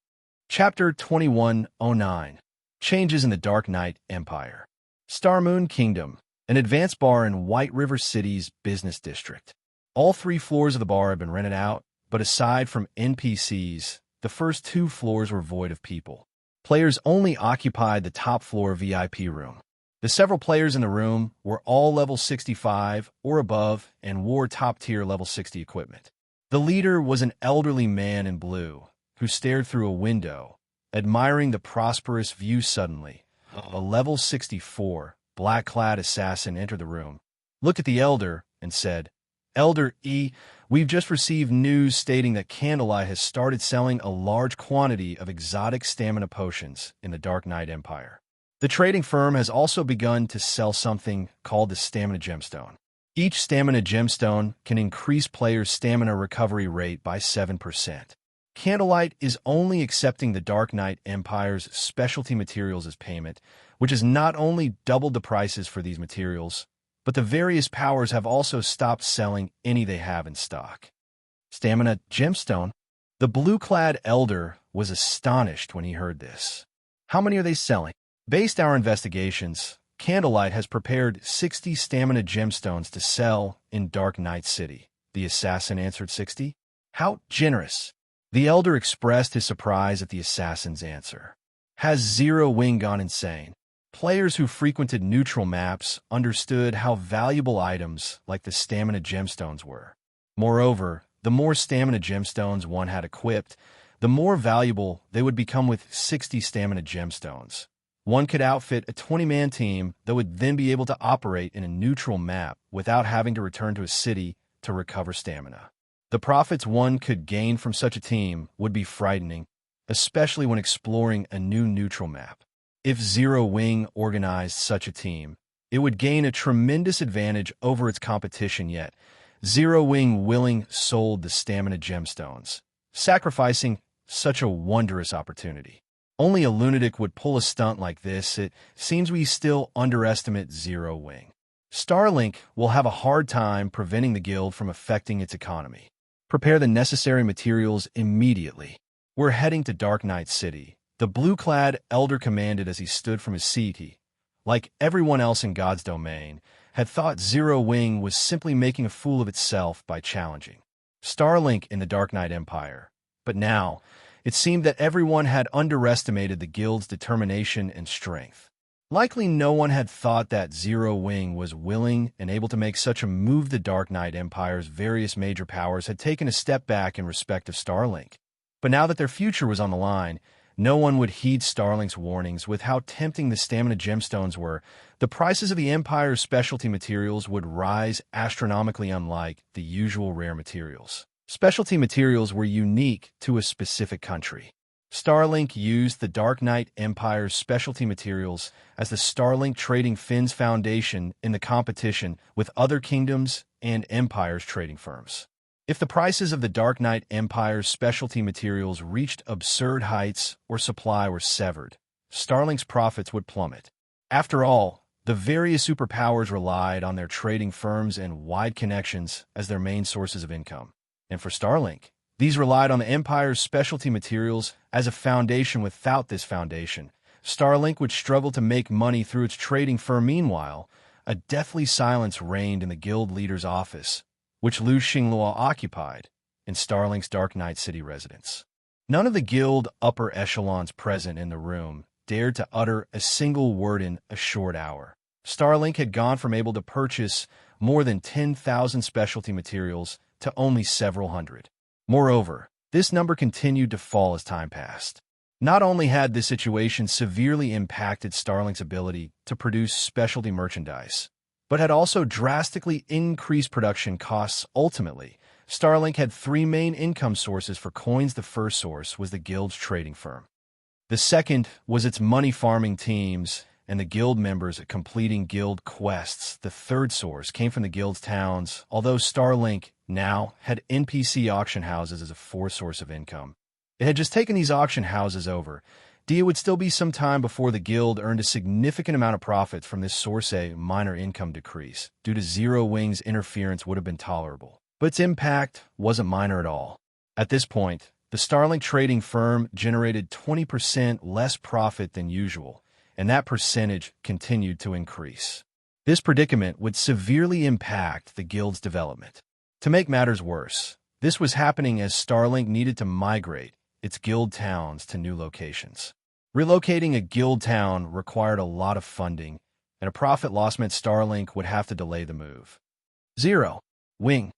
Chapter 2109. Changes in the Dark Knight Empire. Starmoon Kingdom, an advanced bar in White River City's business district. All 3 floors of the bar have been rented out, but aside from NPCs, the first 2 floors were void of people. Players only occupied the top floor VIP room. The several players in the room were all level 65 or above and wore top-tier level 60 equipment. The leader was an elderly man in blue who stared through a window, admiring the prosperous view. Suddenly, a level 64, black-clad assassin entered the room, looked at the elder, and said, "Elder E, we've just received news stating that Candlelight has started selling a large quantity of exotic stamina potions in the Dark Knight Empire. The trading firm has also begun to sell something called the Stamina Gemstone. Each stamina gemstone can increase players' stamina recovery rate by 7%. Candlelight is only accepting the Dark Knight Empire's specialty materials as payment, which has not only doubled the prices for these materials, but the various powers have also stopped selling any they have in stock." Stamina gemstone? The blue-clad elder was astonished when he heard this. "How many are they selling?" "Based on our investigations, Candlelight has prepared 60 stamina gemstones to sell in Dark Knight City." The assassin answered. 60? How generous! The elder expressed his surprise at the assassin's answer. Has Zero Wing gone insane? Players who frequented neutral maps understood how valuable items like the stamina gemstones were. Moreover, the more stamina gemstones one had equipped, the more valuable they would become. With 60 stamina gemstones, one could outfit a 20-man team that would then be able to operate in a neutral map without having to return to a city to recover stamina. The profits one could gain from such a team would be frightening, especially when exploring a new neutral map. If Zero Wing organized such a team, it would gain a tremendous advantage over its competition. Yet, Zero Wing willing sold the stamina gemstones, sacrificing such a wondrous opportunity. Only a lunatic would pull a stunt like this. It seems we still underestimate Zero Wing. Starlink will have a hard time preventing the guild from affecting its economy. Prepare the necessary materials immediately. We're heading to Dark Knight City, the blue-clad elder commanded as he stood from his seat. He, like everyone else in God's domain, had thought Zero Wing was simply making a fool of itself by challenging Starlink in the Dark Knight Empire. But now, it seemed that everyone had underestimated the guild's determination and strength. Likely no one had thought that Zero Wing was willing and able to make such a move. The Dark Knight Empire's various major powers had taken a step back in respect of Starlink. But now that their future was on the line, no one would heed Starlink's warnings. With how tempting the stamina gemstones were, the prices of the Empire's specialty materials would rise astronomically, unlike the usual rare materials. Specialty materials were unique to a specific country. Starlink used the Dark Knight Empire's specialty materials as the Starlink Trading Fins foundation in the competition with other kingdoms and empires' trading firms. If the prices of the Dark Knight Empire's specialty materials reached absurd heights or supply were severed, Starlink's profits would plummet. After all, the various superpowers relied on their trading firms and wide connections as their main sources of income. And for Starlink, these relied on the Empire's specialty materials as a foundation. Without this foundation, Starlink would struggle to make money through its trading firm. Meanwhile, a deathly silence reigned in the guild leader's office, which Lu Xingluo occupied in Starlink's Dark Knight City residence. None of the guild upper echelons present in the room dared to utter a single word in a short hour. Starlink had gone from able to purchase more than 10,000 specialty materials to only several hundred. Moreover, this number continued to fall as time passed. Not only had this situation severely impacted Starlink's ability to produce specialty merchandise, but had also drastically increased production costs. Ultimately, Starlink had three main income sources for coins. The first source was the guild's trading firm. The second was its money-farming teams and the guild members completing guild quests. The third source came from the guild's towns, although Starlink now had NPC auction houses as a fourth source of income. It had just taken these auction houses over. It would still be some time before the guild earned a significant amount of profit from this source. A minor income decrease due to Zero Wing's interference would have been tolerable, but its impact wasn't minor at all. At this point, the Starlink trading firm generated 20% less profit than usual, and that percentage continued to increase. This predicament would severely impact the guild's development. To make matters worse, this was happening as Starlink needed to migrate its guild towns to new locations. Relocating a guild town required a lot of funding, and a profit loss meant Starlink would have to delay the move. Zero Wing.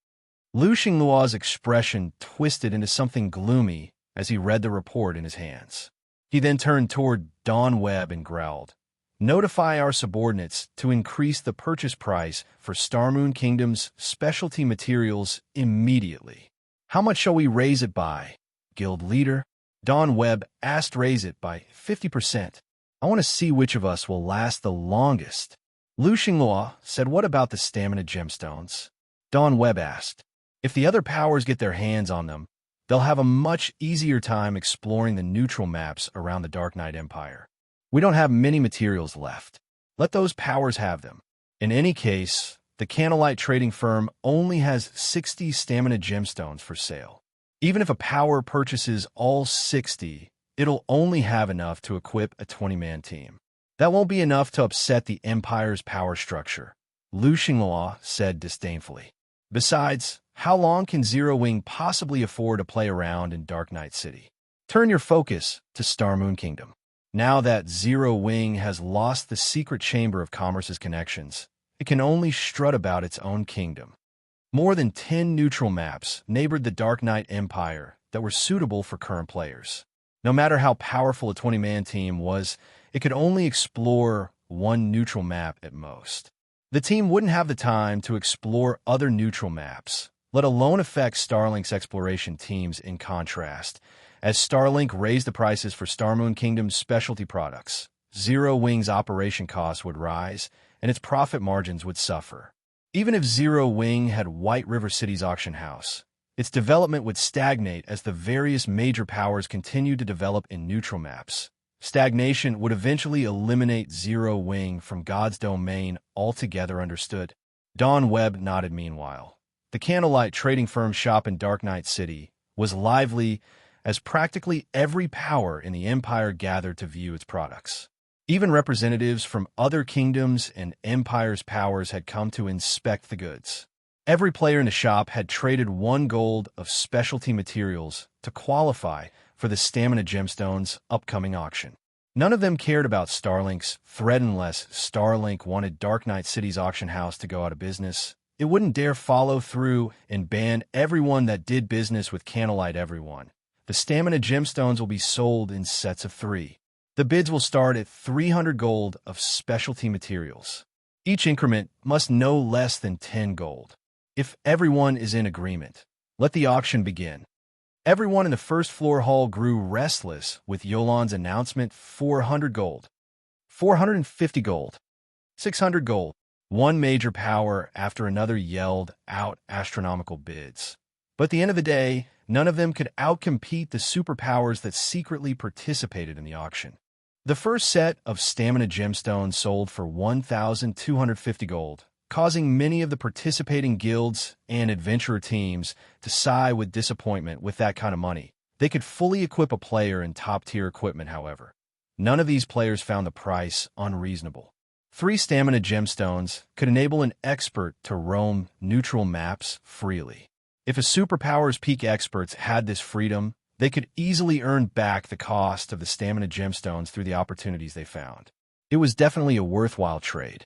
Lu Xingluo's expression twisted into something gloomy as he read the report in his hands. He then turned toward Dawn Webb and growled, "Notify our subordinates to increase the purchase price for Starmoon Kingdom's specialty materials immediately." "How much shall we raise it by, guild leader?" Dawn Webb asked. "Raise it by 50%. I want to see which of us will last the longest." Lu Xingluo said, "What about the stamina gemstones?" Dawn Webb asked. "If the other powers get their hands on them, they'll have a much easier time exploring the neutral maps around the Dark Knight Empire. We don't have many materials left. Let those powers have them. In any case, the Candlelight trading firm only has 60 stamina gemstones for sale. Even if a power purchases all 60, it'll only have enough to equip a 20-man team. That won't be enough to upset the Empire's power structure," Lu Xingluo said disdainfully. "Besides, how long can Zero Wing possibly afford to play around in Dark Knight City? Turn your focus to Starmoon Kingdom. Now that Zero Wing has lost the secret chamber of commerce's connections, it can only strut about its own kingdom." More than 10 neutral maps neighbored the Dark Knight Empire that were suitable for current players. No matter how powerful a 20-man team was, it could only explore one neutral map at most. The team wouldn't have the time to explore other neutral maps, let alone affect Starlink's exploration teams. In contrast, as Starlink raised the prices for Starmoon Kingdom's specialty products, Zero Wing's operation costs would rise, and its profit margins would suffer. Even if Zero Wing had White River City's auction house, its development would stagnate as the various major powers continued to develop in neutral maps. Stagnation would eventually eliminate Zero Wing from God's domain altogether. Understood? Dawn Webb nodded. Meanwhile, the Candlelight trading firm's shop in Dark Knight City was lively as practically every power in the Empire gathered to view its products. Even representatives from other kingdoms and Empire's powers had come to inspect the goods. Every player in the shop had traded 1 gold of specialty materials to qualify for the Stamina Gemstones' upcoming auction. None of them cared about Starlink's threat unless Starlink wanted Dark Knight City's auction house to go out of business. It wouldn't dare follow through and ban everyone that did business with Candlelight. Everyone, The stamina gemstones will be sold in sets of 3. The bids will start at 300 gold of specialty materials. Each increment must no less than 10 gold. If everyone is in agreement, let the auction begin. Everyone in the first floor hall grew restless with Yolan's announcement: 400 gold, 450 gold, 600 gold. One major power after another yelled out astronomical bids. But at the end of the day, none of them could outcompete the superpowers that secretly participated in the auction. The first set of stamina gemstones sold for 1,250 gold, causing many of the participating guilds and adventurer teams to sigh with disappointment with that kind of money. They could fully equip a player in top-tier equipment, however. None of these players found the price unreasonable. 3 stamina gemstones could enable an expert to roam neutral maps freely. If a superpower's peak experts had this freedom, they could easily earn back the cost of the stamina gemstones through the opportunities they found. It was definitely a worthwhile trade.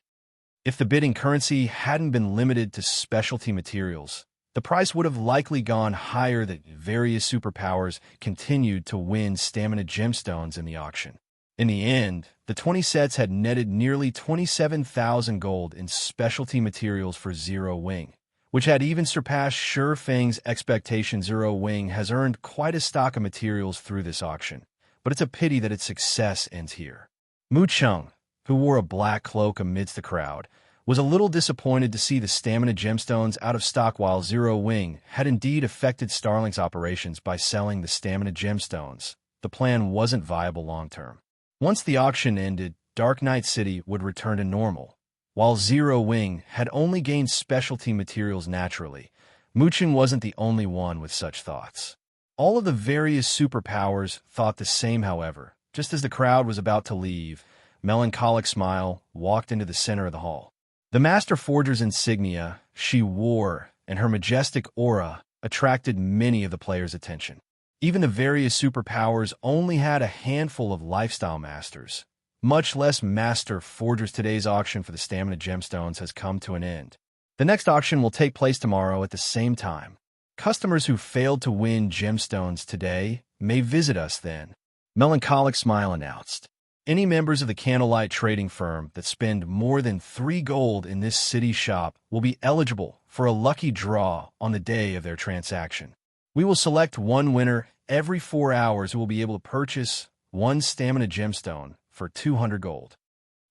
If the bidding currency hadn't been limited to specialty materials, the price would have likely gone higher that various superpowers continued to win stamina gemstones in the auction. In the end, the 20 sets had netted nearly 27,000 gold in specialty materials for Zero Wing, which had even surpassed Sure Feng's expectation. Zero Wing has earned quite a stock of materials through this auction, but it's a pity that its success ends here. Mu Chung, who wore a black cloak amidst the crowd, was a little disappointed to see the stamina gemstones out of stock. While Zero Wing had indeed affected Starlink's operations by selling the stamina gemstones, the plan wasn't viable long-term. Once the auction ended, Dark Knight City would return to normal. While Zero Wing had only gained specialty materials naturally, Mu Chung wasn't the only one with such thoughts. All of the various superpowers thought the same, however. Just as the crowd was about to leave, Melancholic Smile walked into the center of the hall. The Master Forger's insignia she wore and her majestic aura attracted many of the players' attention. Even the various superpowers only had a handful of lifestyle masters, much less master forgers. Today's auction for the stamina gemstones has come to an end. The next auction will take place tomorrow at the same time. Customers who failed to win gemstones today may visit us then, Melancholic Smile announced. Any members of the Candlelight trading firm that spend more than 3 gold in this city shop will be eligible for a lucky draw on the day of their transaction. We will select one winner every 4 hours who will be able to purchase 1 stamina gemstone for 200 gold.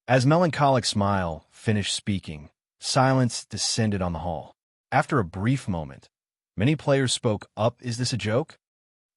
As Melancholic Smile finished speaking, silence descended on the hall. After a brief moment, many players spoke up. Is this a joke?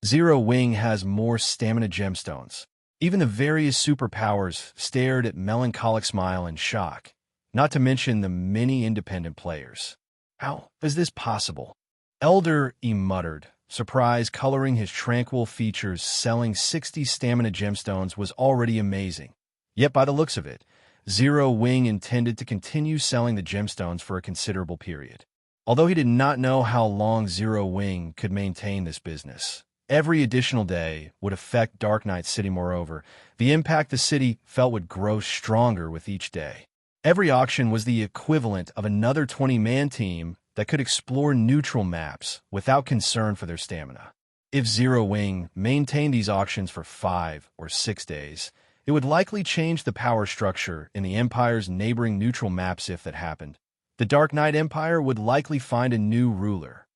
Zero Wing has more stamina gemstones. Even the various superpowers stared at Melancholic Smile in shock, not to mention the many independent players. How is this possible? Elder E muttered, surprise coloring his tranquil features. Selling 60 stamina gemstones was already amazing. Yet by the looks of it, Zero Wing intended to continue selling the gemstones for a considerable period. Although he did not know how long Zero Wing could maintain this business, every additional day would affect Dark Knight City. Moreover, the impact the city felt would grow stronger with each day. Every auction was the equivalent of another 20-man team that could explore neutral maps without concern for their stamina. If Zero Wing maintained these auctions for 5 or 6 days, it would likely change the power structure in the Empire's neighboring neutral maps. If that happened, the Dark Knight Empire would likely find a new ruler.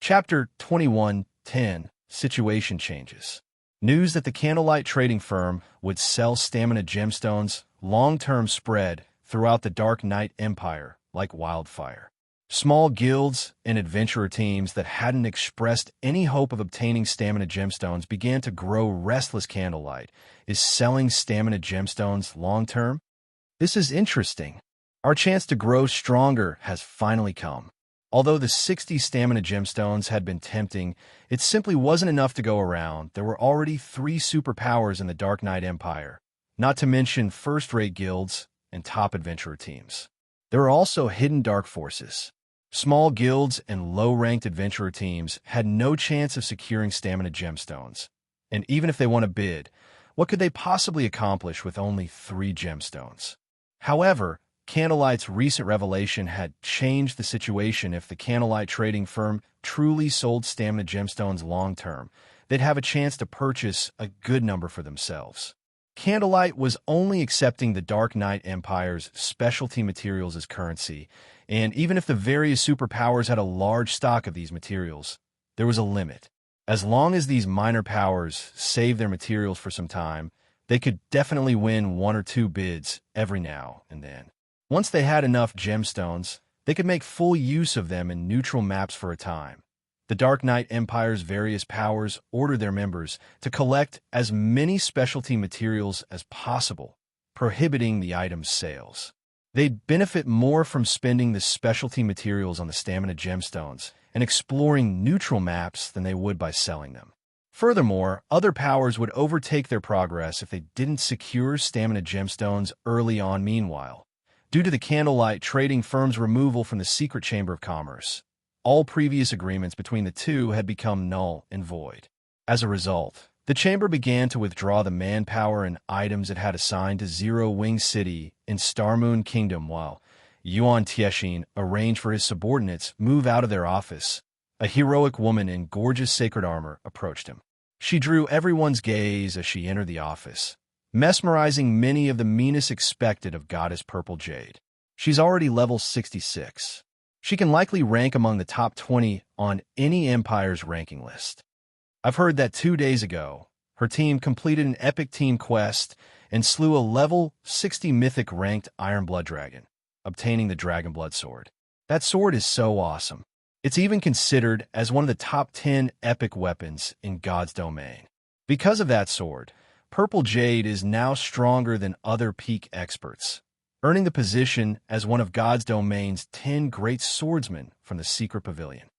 Chapter 21:10 Situation Changes. News that the Candlelight trading firm would sell stamina gemstones long-term spread throughout the Dark Knight Empire like wildfire. Small guilds and adventurer teams that hadn't expressed any hope of obtaining stamina gemstones began to grow restless. Candlelight is selling stamina gemstones long-term? This is interesting. Our chance to grow stronger has finally come. Although the 60 stamina gemstones had been tempting, it simply wasn't enough to go around. There were already 3 superpowers in the Dark Knight Empire, not to mention first-rate guilds and top adventurer teams. There are also hidden dark forces. Small guilds and low-ranked adventurer teams had no chance of securing stamina gemstones. And even if they won a bid, what could they possibly accomplish with only 3 gemstones? However, Candlelight's recent revelation had changed the situation. If the Candlelight trading firm truly sold stamina gemstones long-term, they'd have a chance to purchase a good number for themselves. Candlelight was only accepting the Dark Knight Empire's specialty materials as currency, and even if the various superpowers had a large stock of these materials, there was a limit. As long as these minor powers saved their materials for some time, they could definitely win one or two bids every now and then. Once they had enough gemstones, they could make full use of them in neutral maps for a time. The Dark Knight Empire's various powers ordered their members to collect as many specialty materials as possible, prohibiting the item's sales. They'd benefit more from spending the specialty materials on the stamina gemstones and exploring neutral maps than they would by selling them. Furthermore, other powers would overtake their progress if they didn't secure stamina gemstones early on. Meanwhile, due to the Candlelight trading firm's removal from the Secret Chamber of Commerce, all previous agreements between the two had become null and void. As a result, the Chamber began to withdraw the manpower and items it had assigned to Zero Wing City in Starmoon Kingdom while Yuan Tiexin arranged for his subordinates move out of their office. A heroic woman in gorgeous sacred armor approached him. She drew everyone's gaze as she entered the office, mesmerizing many of the meanest expected of Goddess Purple Jade. She's already level 66. She can likely rank among the top 20 on any Empire's ranking list. I've heard that 2 days ago, her team completed an epic team quest and slew a level 60 Mythic ranked Iron Blood Dragon, obtaining the Dragon Blood Sword. That sword is so awesome. It's even considered as one of the top 10 epic weapons in God's domain. Because of that sword, Purple Jade is now stronger than other peak experts, earning the position as one of God's domain's 10 great swordsmen from the Secret Pavilion.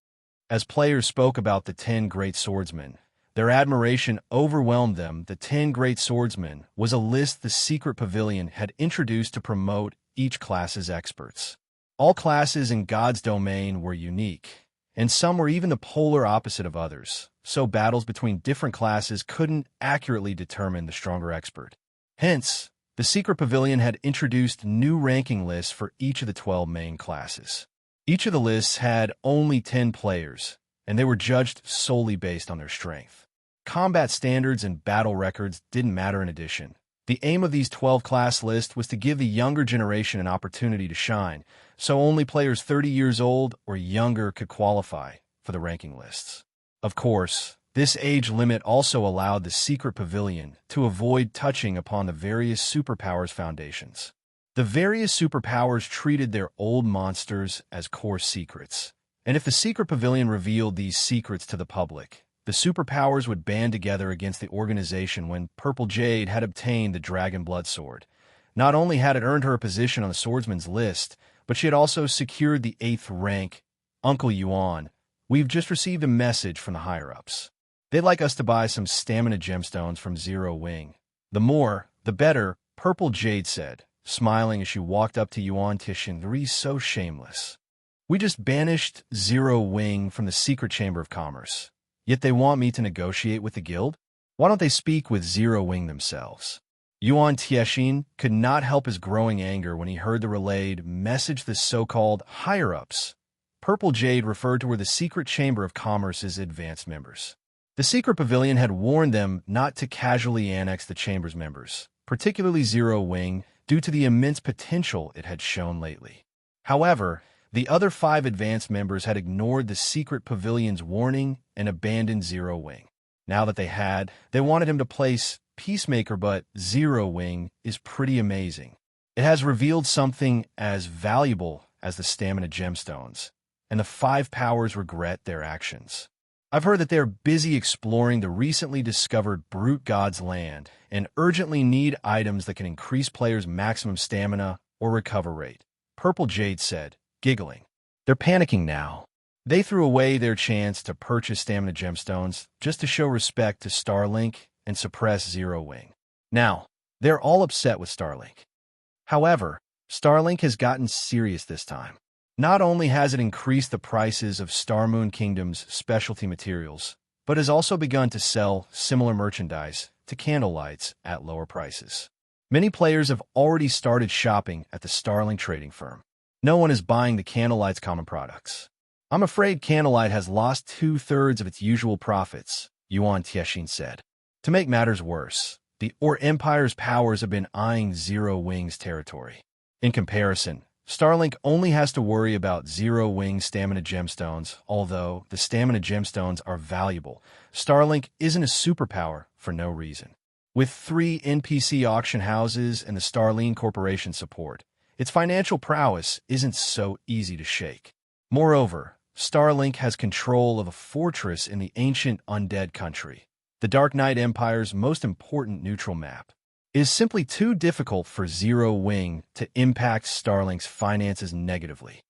As players spoke about the 10 great swordsmen, their admiration overwhelmed them. The 10 great swordsmen was a list the Secret Pavilion had introduced to promote each class's experts. All classes in God's domain were unique, and some were even the polar opposite of others, so battles between different classes couldn't accurately determine the stronger expert. Hence, the Secret Pavilion had introduced new ranking lists for each of the 12 main classes. Each of the lists had only 10 players, and they were judged solely based on their strength. Combat standards and battle records didn't matter in addition. The aim of these 12-class lists was to give the younger generation an opportunity to shine, so only players 30 years old or younger could qualify for the ranking lists. Of course, this age limit also allowed the Secret Pavilion to avoid touching upon the various superpowers foundations. The various superpowers treated their old monsters as core secrets, and if the Secret Pavilion revealed these secrets to the public, the superpowers would band together against the organization. When Purple Jade had obtained the Dragon Blood Sword, not only had it earned her a position on the swordsman's list, but she had also secured the 8th rank. Uncle Yuan, we've just received a message from the higher-ups. They'd like us to buy some stamina gemstones from Zero Wing. The more, the better, Purple Jade said, smiling as she walked up to Yuan Tiexin. He's so shameless. We just banished Zero Wing from the Secret Chamber of Commerce. Yet they want me to negotiate with the guild? Why don't they speak with Zero Wing themselves? Yuan Tiexin could not help his growing anger when he heard the relayed message. The so-called higher-ups. Purple Jade referred to were the Secret Chamber of Commerce's advanced members. The Secret Pavilion had warned them not to casually annex the Chamber's members, particularly Zero Wing, due to the immense potential it had shown lately. However, the other 5 advanced members had ignored the Secret Pavilion's warning and abandoned Zero Wing. Now that they wanted him to place Peacemaker, but Zero Wing is pretty amazing. It has revealed something as valuable as the stamina gemstones, and the 5 powers regret their actions. I've heard that they're busy exploring the recently discovered Brute God's land and urgently need items that can increase players' maximum stamina or recover rate, Purple Jade said, giggling. They're panicking now. They threw away their chance to purchase stamina gemstones just to show respect to Starlink and suppress Zero Wing. Now, they're all upset with Starlink. However, Starlink has gotten serious this time. Not only has it increased the prices of Starmoon Kingdom's specialty materials, but has also begun to sell similar merchandise to Candlelights at lower prices. Many players have already started shopping at the Starlink trading firm. No one is buying the Candlelight's common products. I'm afraid Candlelight has lost 2/3 of its usual profits, Yuan Tiexin said. To make matters worse, the Or Empire's powers have been eyeing Zero Wing's territory. In comparison, Starlink only has to worry about Zero Wing stamina gemstones, although the stamina gemstones are valuable. Starlink isn't a superpower for no reason. With 3 NPC auction houses and the Starline Corporation support, its financial prowess isn't so easy to shake. Moreover, Starlink has control of a fortress in the ancient undead country, the Dark Knight Empire's most important neutral map. It is simply too difficult for Zero Wing to impact Starlink's finances negatively.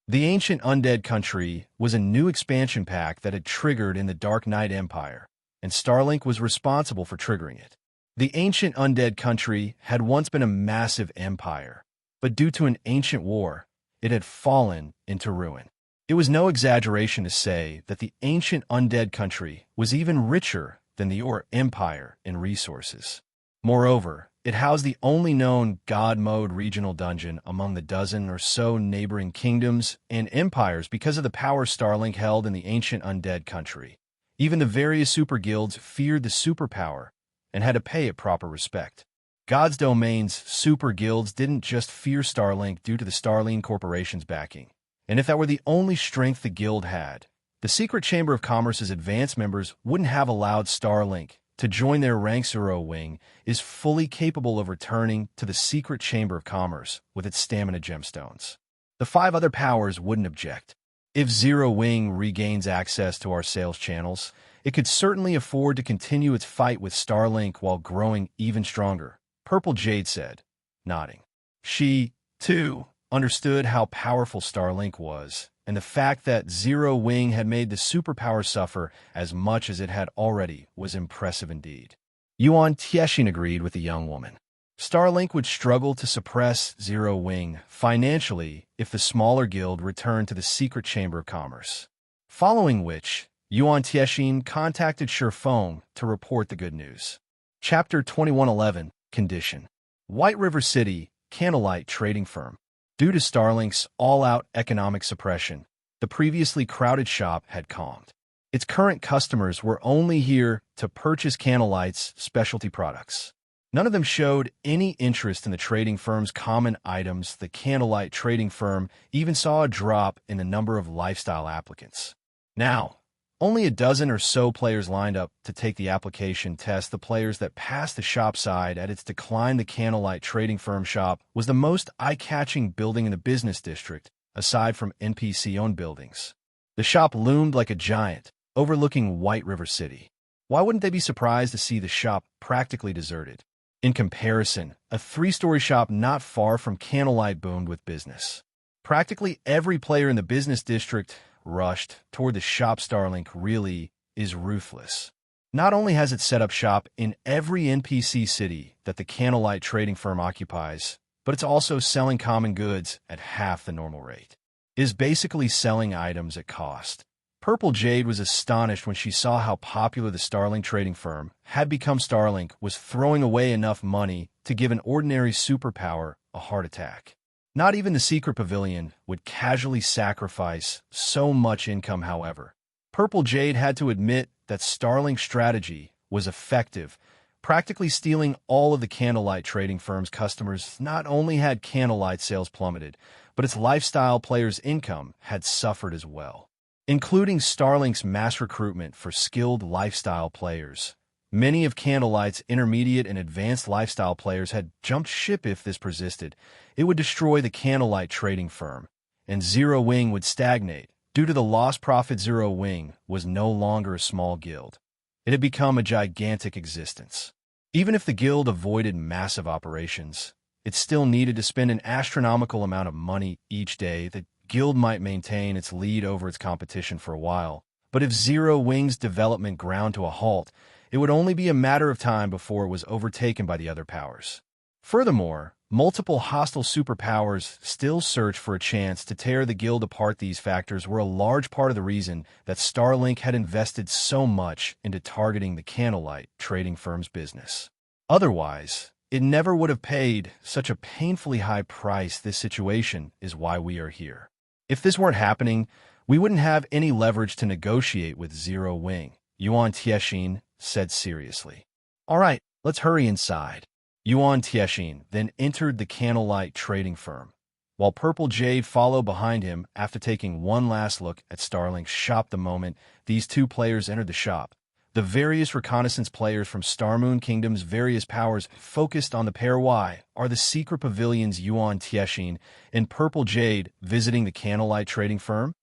The ancient undead country was a new expansion pack that had triggered in the Dark Knight Empire, and Starlink was responsible for triggering it. The ancient undead country had once been a massive empire, but due to an ancient war, it had fallen into ruin. It was no exaggeration to say that the ancient undead country was even richer than the Or Empire in resources. Moreover, it housed the only known God-mode regional dungeon among the dozen or so neighboring kingdoms and empires because of the power Starlink held in the ancient undead country. Even the various super guilds feared the superpower and had to pay it proper respect. God's Domain's super guilds didn't just fear Starlink due to the Starline Corporation's backing. And if that were the only strength the guild had, the Secret Chamber of Commerce's advanced members wouldn't have allowed Starlink to join their ranks. Zero Wing is fully capable of returning to the Secret Chamber of Commerce with its stamina gemstones. The 5 other powers wouldn't object. If Zero Wing regains access to our sales channels, it could certainly afford to continue its fight with Starlink while growing even stronger, Purple Jade said, nodding. She, too, understood how powerful Starlink was, and the fact that Zero Wing had made the superpower suffer as much as it had already was impressive indeed. Yuan Tiexin agreed with the young woman. Starlink would struggle to suppress Zero Wing financially if the smaller guild returned to the Secret Chamber of Commerce. Following which, Yuan Tiexin contacted Shurfeng to report the good news. Chapter 2111, Condition. White River City, Candlelight Trading Firm. Due to Starlink's all-out economic suppression, the previously crowded shop had calmed. Its current customers were only here to purchase Candlelight's specialty products. None of them showed any interest in the trading firm's common items. The Candlelight Trading Firm even saw a drop in the number of lifestyle applicants. Now, only a dozen or so players lined up to take the application test. The players that passed the shop side at its decline. The Candlelight Trading Firm shop was the most eye-catching building in the business district, aside from NPC-owned buildings. The shop loomed like a giant, overlooking White River City. Why wouldn't they be surprised to see the shop practically deserted? In comparison, a 3-story shop not far from Candlelight boomed with business. Practically every player in the business district rushed toward the shop. Starlink really is ruthless. Not only has it set up shop in every NPC city that the Candlelight Trading Firm occupies, but it's also selling common goods at half the normal rate. It is basically selling items at cost. Purple Jade was astonished when she saw how popular the Starlink Trading Firm had become. Starlink was throwing away enough money to give an ordinary superpower a heart attack. Not even the Secret Pavilion would casually sacrifice so much income. However, Purple Jade had to admit that Starlink's strategy was effective, practically stealing all of the Candlelight Trading Firm's customers. Not only had Candlelight sales plummeted, but its lifestyle players' income had suffered as well. Including Starlink's mass recruitment for skilled lifestyle players, many of Candlelight's intermediate and advanced lifestyle players had jumped ship. If this persisted, it would destroy the Candlelight Trading Firm, and Zero Wing would stagnate. Due to the lost profit, Zero Wing was no longer a small guild. It had become a gigantic existence. Even if the guild avoided massive operations, it still needed to spend an astronomical amount of money each day. The guild might maintain its lead over its competition for a while, but if Zero Wing's development ground to a halt, it would only be a matter of time before it was overtaken by the other powers. Furthermore, multiple hostile superpowers still search for a chance to tear the guild apart. These factors were a large part of the reason that Starlink had invested so much into targeting the Candlelight Trading Firm's business. Otherwise, it never would have paid such a painfully high price. This situation is why we are here. If this weren't happening, we wouldn't have any leverage to negotiate with Zero Wing, Yuan Tiexin said seriously. All right, let's hurry inside. Yuan Tiexin then entered the Candlelight trading firm, while Purple Jade followed behind him after taking one last look at Starlink's shop. The moment these two players entered the shop, the various reconnaissance players from Starmoon Kingdom's various powers focused on the pair. Why are the secret pavilions Yuan Tiexin and Purple Jade visiting the Candlelight trading firm?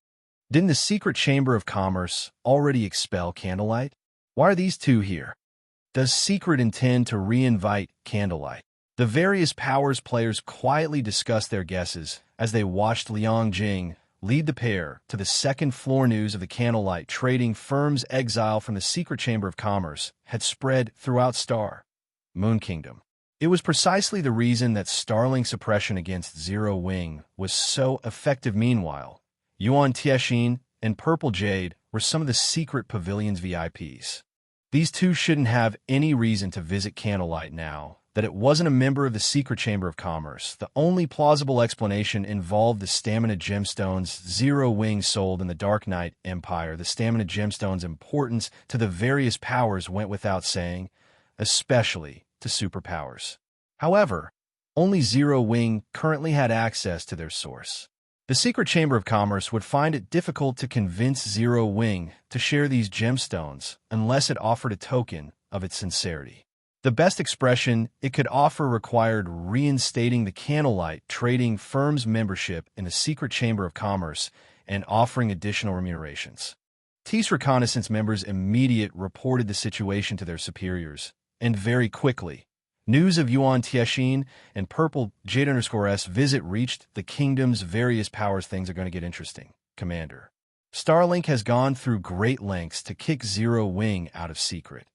Didn't the secret chamber of commerce already expel Candlelight? Why are these two here? Does Secret intend to re-invite Candlelight? The various powers players quietly discussed their guesses as they watched Liang Jing lead the pair to the second floor. News of the Candlelight trading firm's exile from the secret chamber of commerce had spread throughout Star Moon Kingdom. It was precisely the reason that Starlink suppression against Zero Wing was so effective. Meanwhile, Yuan Tiexin and Purple Jade were some of the secret pavilion's VIPs. These two shouldn't have any reason to visit Candlelight now that it wasn't a member of the secret chamber of commerce. The only plausible explanation involved the stamina gemstones Zero Wing sold in the Dark Knight Empire. The stamina gemstones' importance to the various powers went without saying, especially to superpowers. However, only Zero Wing currently had access to their source. The secret chamber of commerce would find it difficult to convince Zero Wing to share these gemstones unless it offered a token of its sincerity. The best expression it could offer required reinstating the Candlelight trading firm's membership in the secret chamber of commerce and offering additional remunerations. TIS reconnaissance members immediately reported the situation to their superiors, and very quickly, news of Yuan Tiexin and Purple Jade_S visit reached the kingdom's various powers. Things are going to get interesting, Commander. Starlink has gone through great lengths to kick Zero Wing out of secret.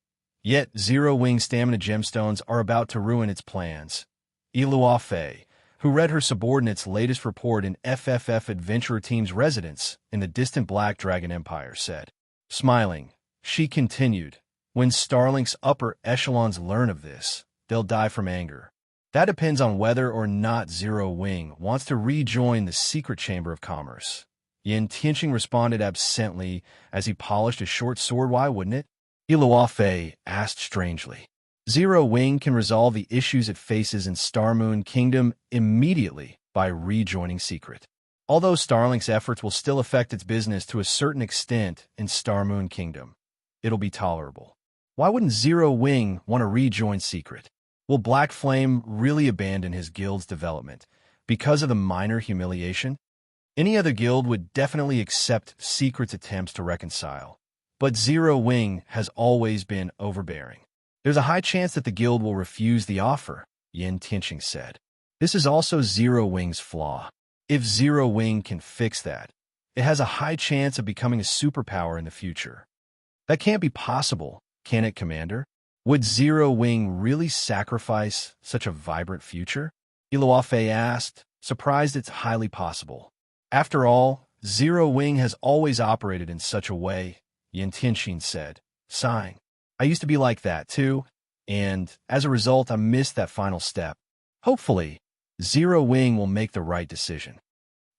Yet Zero Wing's stamina gemstones are about to ruin its plans. Ilua Fei, who read her subordinate's latest report in FFF Adventurer Team's residence in the distant Black Dragon Empire, said. Smiling, she continued, when Starlink's upper echelons learn of this, they'll die from anger. That depends on whether or not Zero Wing wants to rejoin the secret chamber of commerce. Yin Tianqing responded absently as he polished a short sword. Why wouldn't it? Ilua Fei asked strangely. Zero Wing can resolve the issues it faces in Starmoon Kingdom immediately by rejoining Secret. Although Starlink's efforts will still affect its business to a certain extent in Starmoon Kingdom, it'll be tolerable. Why wouldn't Zero Wing want to rejoin Secret? Will Black Flame really abandon his guild's development because of the minor humiliation? Any other guild would definitely accept Secret's attempts to reconcile, but Zero Wing has always been overbearing. There's a high chance that the guild will refuse the offer, Yin Tianqing said. This is also Zero Wing's flaw. If Zero Wing can fix that, it has a high chance of becoming a superpower in the future. That can't be possible, can it, Commander? Would Zero Wing really sacrifice such a vibrant future? Ilua Fei asked, surprised it's highly possible. After all, Zero Wing has always operated in such a way, Yin Tianqing said, sighing. I used to be like that too, and as a result I missed that final step. Hopefully, Zero Wing will make the right decision.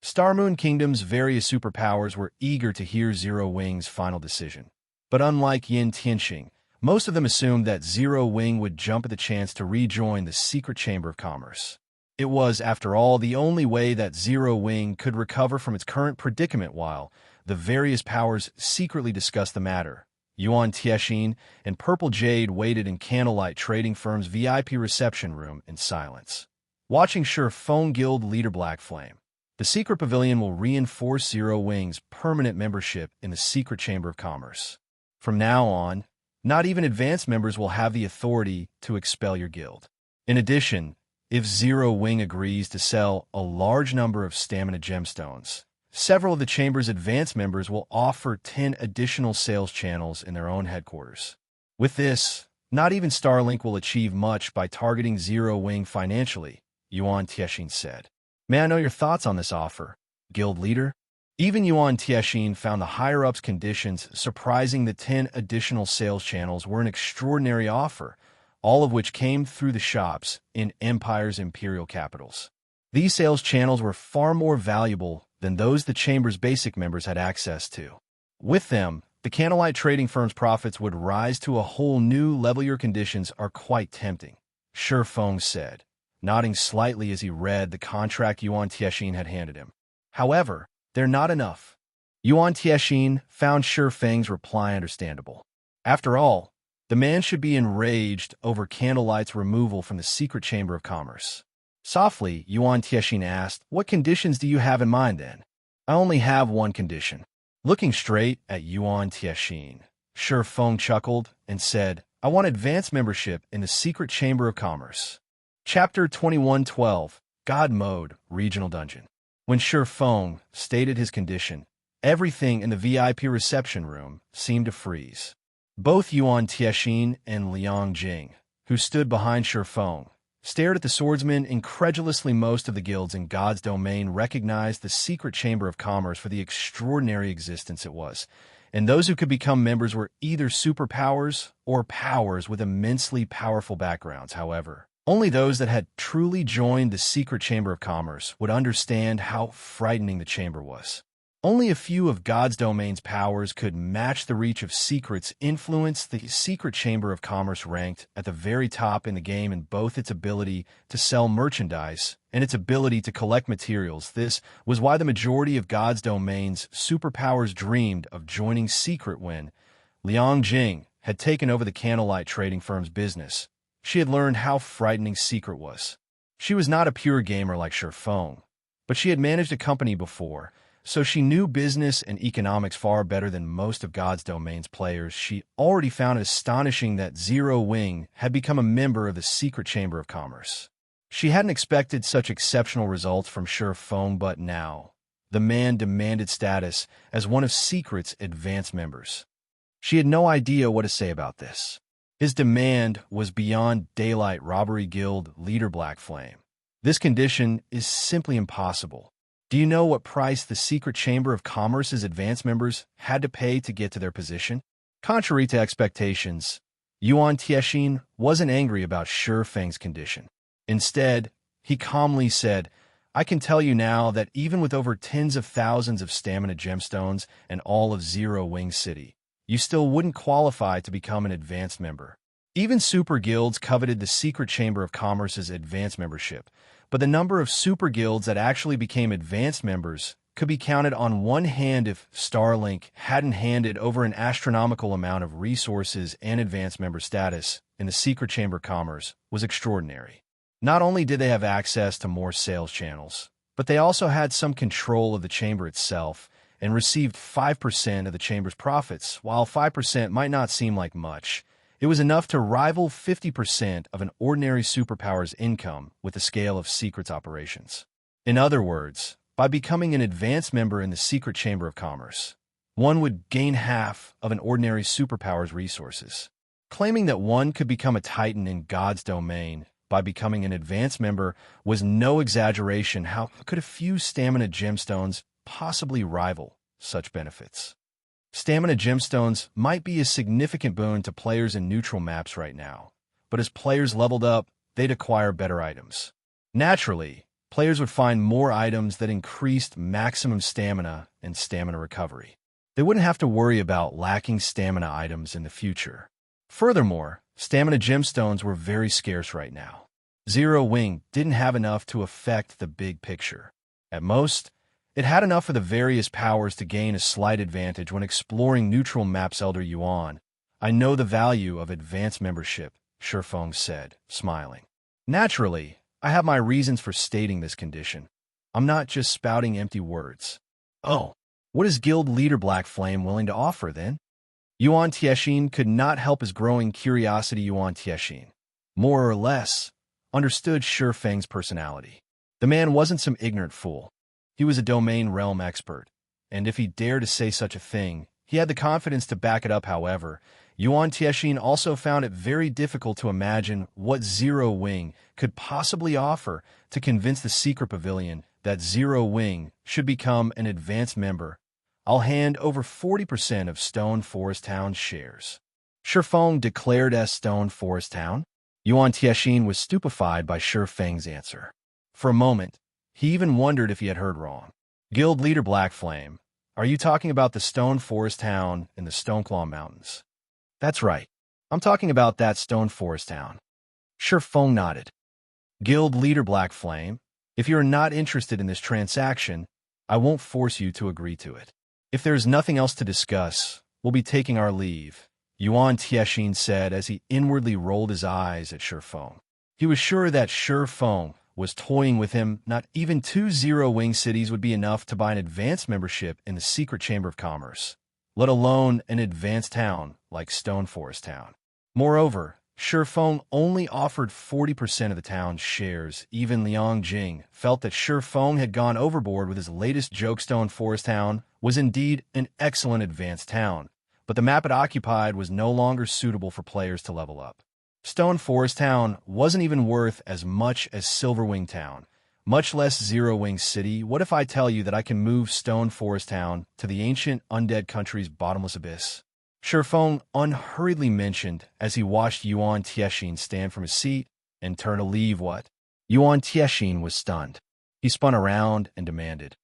Starmoon Kingdom's various superpowers were eager to hear Zero Wing's final decision. But unlike Yin Tianqing, most of them assumed that Zero Wing would jump at the chance to rejoin the secret chamber of commerce. It was, after all, the only way that Zero Wing could recover from its current predicament. While the various powers secretly discussed the matter, Yuan Tiexin and Purple Jade waited in Candlelight Trading Firm's VIP reception room in silence, watching Sure Phone Guild leader Black Flame. The secret pavilion will reinforce Zero Wing's permanent membership in the secret chamber of commerce. From now on, not even advanced members will have the authority to expel your guild. In addition, if Zero Wing agrees to sell a large number of stamina gemstones, several of the chamber's advanced members will offer 10 additional sales channels in their own headquarters. With this, not even Starlink will achieve much by targeting Zero Wing financially, Yuan Tiexin said. May I know your thoughts on this offer, guild leader? Even Yuan Tiexin found the higher-ups' conditions surprising. The 10 additional sales channels were an extraordinary offer, all of which came through the shops in Empire's imperial capitals. These sales channels were far more valuable than those the chamber's basic members had access to. With them, The Candlelight trading firm's profits would rise to a whole new level. Your conditions are quite tempting, Shifeng said, nodding slightly as he read the contract Yuan Tiexin had handed him. However, they're not enough. Yuan Tiexin found Shifeng's reply understandable. After all, the man should be enraged over Candlelight's removal from the secret chamber of commerce. Softly, Yuan Tiexin asked, "What conditions do you have in mind, then?" "I only have one condition." Looking straight at Yuan Tiexin, Shifeng chuckled and said, "I want advanced membership in the secret chamber of commerce." Chapter 2112, God Mode, Regional Dungeon. When Shifeng stated his condition, everything in the VIP reception room seemed to freeze. Both Yuan Tiexin and Liang Jing, who stood behind Shifeng, stared at the swordsman incredulously. Most of the guilds in God's domain recognized the secret chamber of commerce for the extraordinary existence it was, and those who could become members were either superpowers or powers with immensely powerful backgrounds. However, only those that had truly joined the secret chamber of commerce would understand how frightening the chamber was. Only a few of God's domain's powers could match the reach of secrets influence. The secret chamber of commerce ranked at the very top in the game in both its ability to sell merchandise and its ability to collect materials. This was why the majority of God's domain's superpowers dreamed of joining secret. When Liang Jing had taken over the Candlelight trading firm's business, she had learned how frightening secret was. She was not a pure gamer like Shifeng, but she had managed a company before, so she knew business and economics far better than most of God's domain's players. She already found it astonishing that Zero Wing had become a member of the secret chamber of commerce. She hadn't expected such exceptional results from Shifeng, but now the man demanded status as one of Secret's advanced members. She had no idea what to say about this. His demand was beyond daylight. Robbery Guild leader Black Flame. This condition is simply impossible. Do you know what price the secret chamber of commerce's advanced members had to pay to get to their position? Contrary to expectations, Yuan Tiexin wasn't angry about Shifeng's condition. Instead, he calmly said, "I can tell you now that even with over tens of thousands of stamina gemstones and all of Zero Wing City, you still wouldn't qualify to become an advanced member. Even super guilds coveted the secret chamber of commerce's advanced membership, but the number of super guilds that actually became advanced members could be counted on one hand. If Starlink hadn't handed over an astronomical amount of resources, and advanced member status in the secret chamber of commerce was extraordinary. Not only did they have access to more sales channels, but they also had some control of the chamber itself and received 5% of the chamber's profits. While 5% might not seem like much, it was enough to rival 50% of an ordinary superpower's income with the scale of Secret's operations. In other words, by becoming an advanced member in the secret chamber of commerce, one would gain half of an ordinary superpower's resources. Claiming that one could become a titan in God's domain by becoming an advanced member was no exaggeration. How could a few stamina gemstones possibly rival such benefits? Stamina gemstones might be a significant boon to players in neutral maps right now, but as players leveled up, they'd acquire better items. Naturally, players would find more items that increased maximum stamina and stamina recovery. They wouldn't have to worry about lacking stamina items in the future. Furthermore, stamina gemstones were very scarce right now. Zero Wing didn't have enough to affect the big picture. At most, it had enough for the various powers to gain a slight advantage when exploring neutral maps. Elder Yuan, I know the value of advanced membership, Shifeng said, smiling. Naturally, I have my reasons for stating this condition. I'm not just spouting empty words. Oh, what is guild leader Black Flame willing to offer, then? Yuan Tiexin could not help his growing curiosity. Yuan Tiexin, more or less, understood Shifeng's personality. The man wasn't some ignorant fool. He was a domain realm expert, and if he dared to say such a thing, he had the confidence to back it up. However, Yuan Tiexin also found it very difficult to imagine what Zero Wing could possibly offer to convince the secret pavilion that Zero Wing should become an advanced member. I'll hand over 40% of Stone Forest Town's shares. Shifeng declared as Stone Forest Town. Yuan Tiexin was stupefied by Shifeng's answer. For a moment, he even wondered if he had heard wrong. Guild leader Black Flame, Are you talking about the stone forest town in the Stoneclaw Mountains? That's right. I'm talking about that stone forest town. Feng nodded. Guild leader Black Flame, if you're not interested in this transaction, I won't force you to agree to it. If there's nothing else to discuss, we'll be taking our leave, Yuan Tiexin said as he inwardly rolled his eyes at Feng. He was sure that Feng was toying with him. Not even 2 zero-wing cities would be enough to buy an advanced membership in the secret chamber of commerce, let alone an advanced town like Stone Forest Town. Moreover, Feng only offered 40% of the town's shares. Even Liang Jing felt that Feng had gone overboard with his latest joke. Stone Forest Town was indeed an excellent advanced town, but the map it occupied was no longer suitable for players to level up. Stone Forest Town wasn't even worth as much as Silverwing Town, much less Zero Wing City. What if I tell you that I can move Stone Forest Town to the ancient undead country's bottomless abyss? Feng unhurriedly mentioned as he watched Yuan Tiexin stand from his seat and turn to leave. What? Yuan Tiexin was stunned. He spun around and demanded,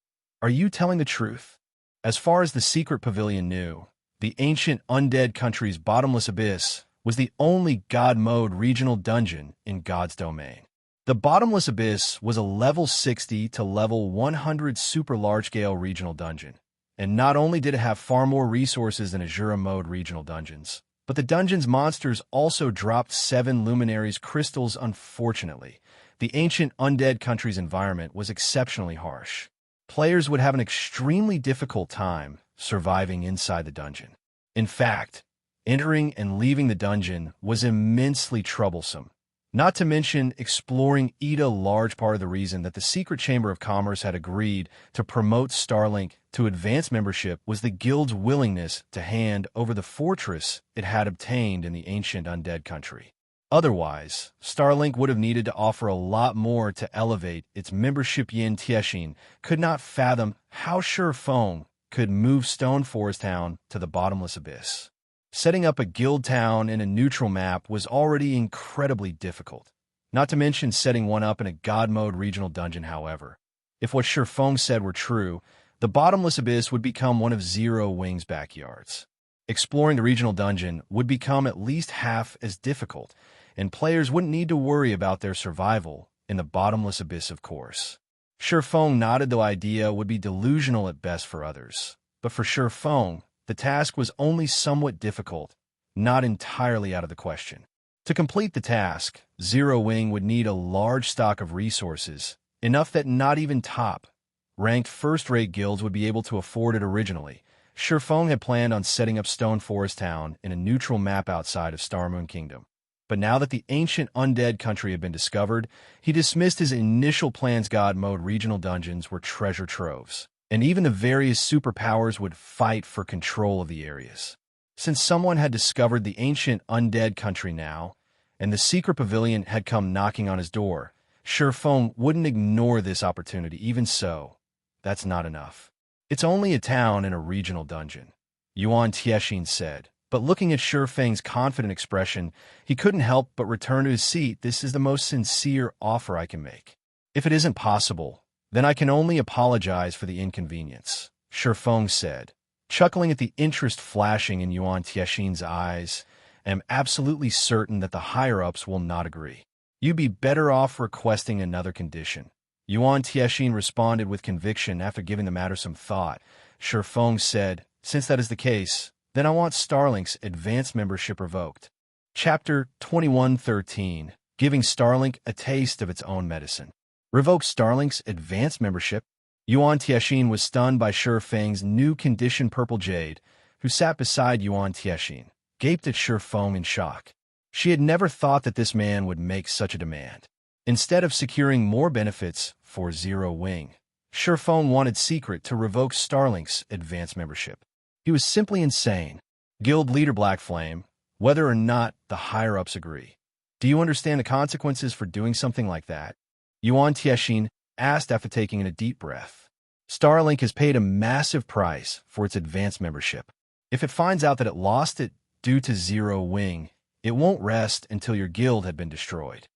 "Are you telling the truth?" As far as the secret pavilion knew, the ancient undead country's bottomless abyss was the only God mode regional dungeon in God's domain. The bottomless abyss was a level 60 to level 100 super large-scale regional dungeon. And not only did it have far more resources than Azura mode regional dungeons, but the dungeon's monsters also dropped 7 Luminaries crystals. Unfortunately, the ancient undead country's environment was exceptionally harsh. Players would have an extremely difficult time surviving inside the dungeon. In fact, entering and leaving the dungeon was immensely troublesome. Not to mention exploring a large part of the reason that the Secret Chamber of Commerce had agreed to promote Starlink to advanced membership was the guild's willingness to hand over the fortress it had obtained in the ancient undead country. Otherwise, Starlink would have needed to offer a lot more to elevate its membership. Yuan Tiexin could not fathom how Feng could move Stone Forest Town to the bottomless abyss. Setting up a guild town in a neutral map was already incredibly difficult, not to mention setting one up in a God mode regional dungeon. However, if what Feng said were true, the bottomless abyss would become one of Zero Wing's backyards. Exploring the regional dungeon would become at least half as difficult, and players wouldn't need to worry about their survival in the bottomless abyss, of course. Feng nodded. The idea would be delusional at best for others, but for Feng, the task was only somewhat difficult, not entirely out of the question. To complete the task, Zero Wing would need a large stock of resources, enough that not even top-ranked first-rate guilds would be able to afford it. Originally, Feng had planned on setting up Stone Forest Town in a neutral map outside of Starmoon Kingdom. But now that the ancient undead country had been discovered, he dismissed his initial plans. God mode regional dungeons were treasure troves, and even the various superpowers would fight for control of the areas. Since someone had discovered the ancient undead country now, and the secret pavilion had come knocking on his door, Feng wouldn't ignore this opportunity. Even so, that's not enough. It's only a town in a regional dungeon, Yuan Tiexin said. But looking at Feng's confident expression, he couldn't help but return to his seat. This is the most sincere offer I can make. If it isn't possible, then I can only apologize for the inconvenience, Feng said, chuckling at the interest flashing in Yuan Tiexin's eyes. I'm absolutely certain that the higher-ups will not agree. You'd be better off requesting another condition. Yuan Tiexin responded with conviction after giving the matter some thought. Feng said, since that is the case, then I want Starlink's advanced membership revoked. Chapter 2113, Giving Starlink a Taste of Its Own Medicine. Revoke Starlink's advanced membership? Yuan Tiexin was stunned by Feng's new condition. Purple Jade, who sat beside Yuan Tiexin, gaped at Feng in shock. She had never thought that this man would make such a demand. Instead of securing more benefits for Zero Wing, Feng wanted Secret to revoke Starlink's advanced membership. He was simply insane. Guild leader Black Flame, whether or not the higher-ups agree. Do you understand the consequences for doing something like that? Yuan Tiexin asked after taking in a deep breath. Starlink has paid a massive price for its advanced membership. If it finds out that it lost it due to Zero Wing, it won't rest until your guild had been destroyed.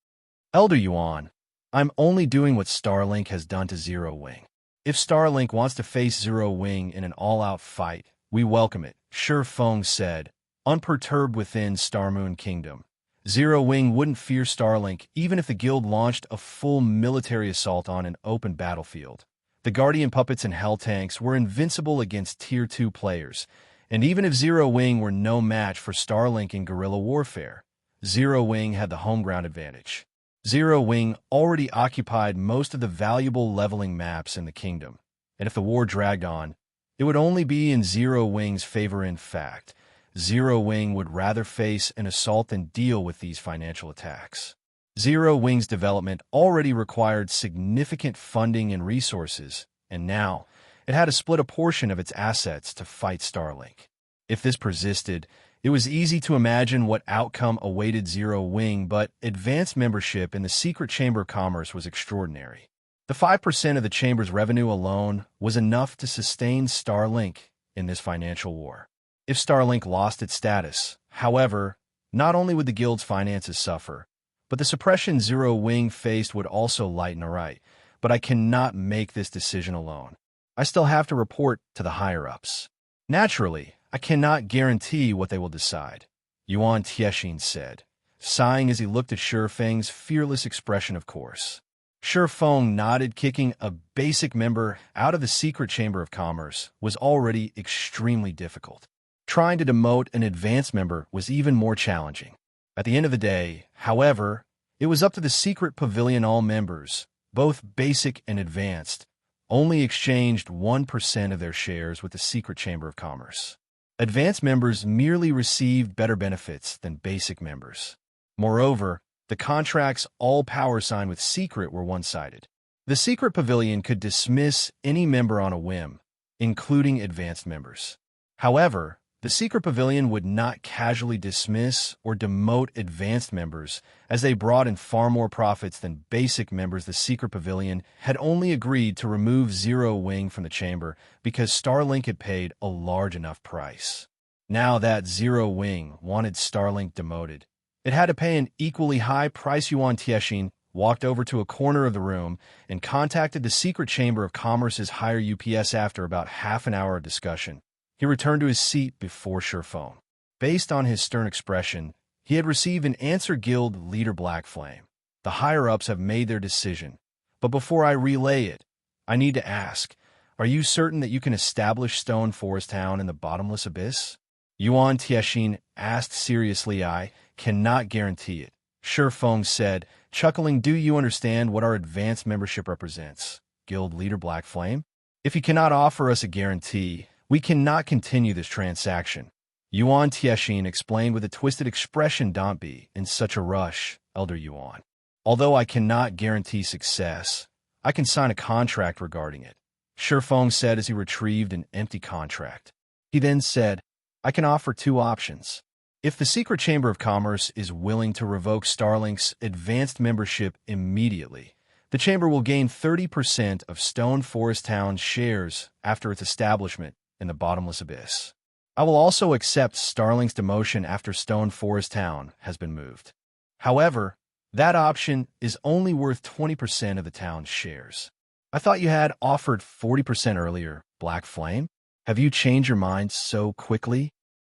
Elder Yuan, I'm only doing what Starlink has done to Zero Wing. If Starlink wants to face Zero Wing in an all-out fight, we welcome it, Shi Feng said, unperturbed within Starmoon Kingdom. Zero Wing wouldn't fear Starlink even if the guild launched a full military assault on an open battlefield. The Guardian Puppets and Hell Tanks were invincible against Tier 2 players, and even if Zero Wing were no match for Starlink in guerrilla warfare, Zero Wing had the home ground advantage. Zero Wing already occupied most of the valuable leveling maps in the kingdom, and if the war dragged on, it would only be in Zero Wing's favor. In fact, Zero Wing would rather face an assault than deal with these financial attacks. Zero Wing's development already required significant funding and resources, and now it had to split a portion of its assets to fight Starlink. If this persisted, it was easy to imagine what outcome awaited Zero Wing, but advanced membership in the Secret Chamber of Commerce was extraordinary. The 5% of the Chamber's revenue alone was enough to sustain Starlink in this financial war. If Starlink lost its status, however, not only would the guild's finances suffer, but the suppression Zero Wing faced would also lighten a right. But I cannot make this decision alone. I still have to report to the higher-ups. Naturally, I cannot guarantee what they will decide, Yuan Tiexin said, sighing as he looked at Shi Feng's fearless expression. Of course. Shi Feng nodded. Kicking a basic member out of the Secret Chamber of Commerce was already extremely difficult. Trying to demote an advanced member was even more challenging. At the end of the day, however, it was up to the Secret Pavilion. All members, both basic and advanced, only exchanged 1% of their shares with the Secret Chamber of Commerce. Advanced members merely received better benefits than basic members. Moreover, the contracts all power signed with Secret were one-sided. The Secret Pavilion could dismiss any member on a whim, including advanced members. However, the Secret Pavilion would not casually dismiss or demote advanced members, as they brought in far more profits than basic members. The Secret Pavilion had only agreed to remove Zero Wing from the chamber because Starlink had paid a large enough price. Now that Zero Wing wanted Starlink demoted, it had to pay an equally high price. Yuan Tiexin walked over to a corner of the room and contacted the Secret Chamber of Commerce's higher UPS. After about half an hour of discussion, he returned to his seat before Shi Feng. Based on his stern expression, he had received an answer. Guild leader Black Flame. The higher-ups have made their decision, but before I relay it, I need to ask, are you certain that you can establish Stone Forest Town in the bottomless abyss? Yuan Tiexin asked seriously. I cannot guarantee it, Shi Feng said, chuckling. Do you understand what our advanced membership represents, Guild leader Black Flame? If you cannot offer us a guarantee, we cannot continue this transaction, Yuan Tiexin explained with a twisted expression. Don't be in such a rush, Elder Yuan. Although I cannot guarantee success, I can sign a contract regarding it, Shi Feng said as he retrieved an empty contract. He then said, I can offer two options. If the Secret Chamber of Commerce is willing to revoke Starlink's advanced membership immediately, the Chamber will gain 30% of Stone Forest Town's shares after its establishment in the bottomless abyss. I will also accept Starlink's demotion after Stone Forest Town has been moved. However, that option is only worth 20% of the town's shares. I thought you had offered 40% earlier, Black Flame. Have you changed your mind so quickly?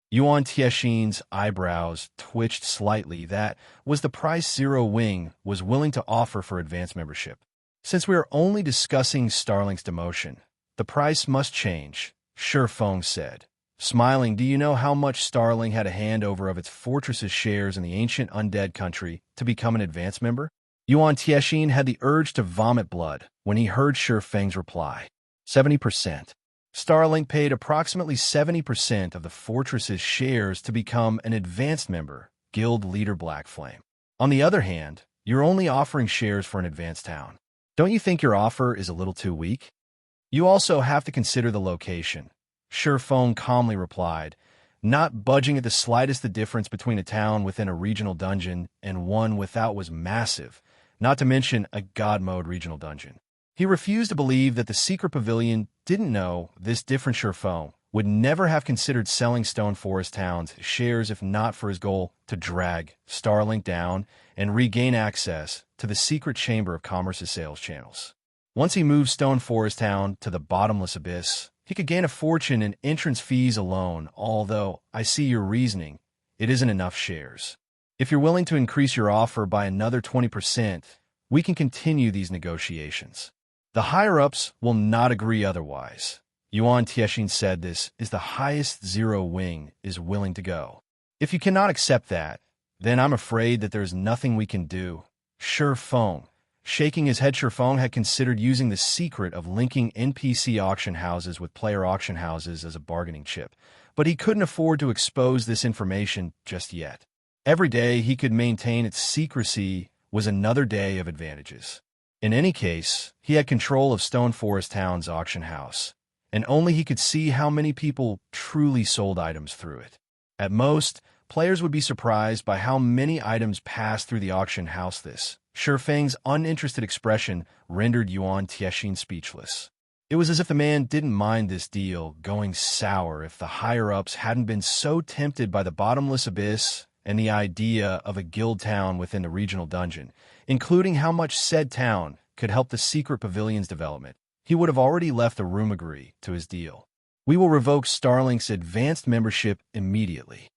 Yuan Tiexin's eyebrows twitched slightly. That was the price Zero Wing was willing to offer for advanced membership. Since we are only discussing Starlink's demotion, the price must change, Shi Feng said. Smiling, do you know how much Starlink had to hand over of its fortress's shares in the ancient undead country to become an advanced member? Yuan Tiexin had the urge to vomit blood when he heard Shi Feng's reply. 70%. Starlink paid approximately 70% of the fortress's shares to become an advanced member, Guild leader Black Flame. On the other hand, you're only offering shares for an advanced town. Don't you think your offer is a little too weak? You also have to consider the location, Shi Feng calmly replied, not budging at the slightest. The difference between a town within a regional dungeon and one without was massive, not to mention a God mode regional dungeon. He refused to believe that the Secret Pavilion didn't know this different. Shi Feng would never have considered selling Stone Forest Town's shares if not for his goal to drag Starlink down and regain access to the Secret Chamber of Commerce's sales channels. Once he moved Stone Forest Town to the bottomless abyss, he could gain a fortune in entrance fees alone, although I see your reasoning. It isn't enough shares. If you're willing to increase your offer by another 20%, we can continue these negotiations. The higher-ups will not agree otherwise. Yuan Tiexin said this is the highest Zero Wing is willing to go. If you cannot accept that, then I'm afraid that there's nothing we can do. Shi Feng. Shaking his head, Shi Feng had considered using the secret of linking NPC auction houses with player auction houses as a bargaining chip, but he couldn't afford to expose this information just yet. Every day he could maintain its secrecy was another day of advantages. In any case, he had control of Stone Forest Town's auction house, and only he could see how many people truly sold items through it. At most, players would be surprised by how many items passed through the auction house. This Shi Feng's uninterested expression rendered Yuan Tiexin speechless. It was as if the man didn't mind this deal going sour if the higher-ups hadn't been so tempted by the bottomless abyss and the idea of a guild town within the regional dungeon, including how much said town could help the secret pavilion's development. He would have already left the room agree to his deal. We will revoke Starlink's advanced membership immediately.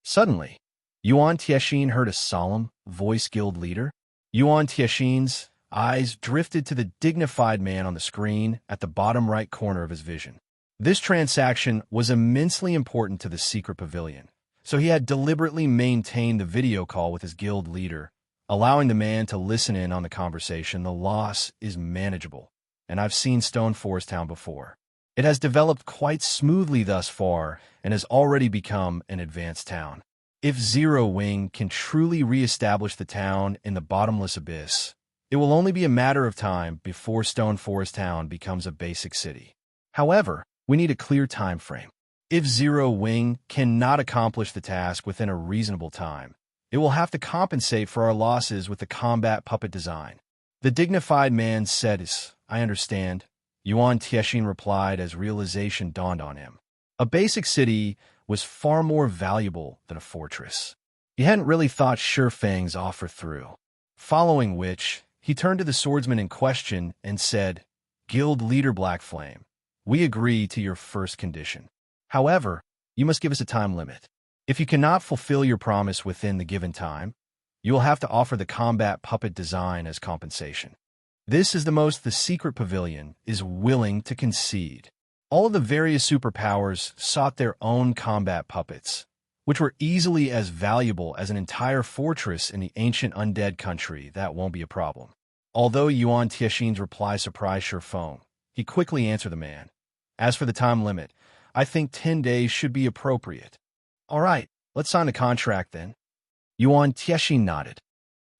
Suddenly, Yuan Tiexin heard a solemn voice guild leader. Yuan Tiexin's eyes drifted to the dignified man on the screen at the bottom right corner of his vision. This transaction was immensely important to the secret pavilion, so he had deliberately maintained the video call with his guild leader, allowing the man to listen in on the conversation. The loss is manageable, and I've seen Stone Forest Town before. It has developed quite smoothly thus far and has already become an advanced town. If Zero Wing can truly re-establish the town in the bottomless abyss, it will only be a matter of time before Stone Forest Town becomes a basic city. However, we need a clear time frame. If Zero Wing cannot accomplish the task within a reasonable time, it will have to compensate for our losses with the combat puppet design. The dignified man said, I understand. Yuan Tiexin replied as realization dawned on him. A basic city was far more valuable than a fortress. He hadn't really thought Shi Feng's offer through. Following which, he turned to the swordsman in question and said, Guild Leader Black Flame, we agree to your first condition. However, you must give us a time limit. If you cannot fulfill your promise within the given time, you will have to offer the combat puppet design as compensation. This is the most the secret pavilion is willing to concede. All of the various superpowers sought their own combat puppets, which were easily as valuable as an entire fortress in the ancient undead country. That won't be a problem. Although Yuan Tiexin's reply surprised Shi Feng, he quickly answered the man. As for the time limit, I think 10 days should be appropriate. All right, let's sign the contract then. Yuan Tiexin nodded.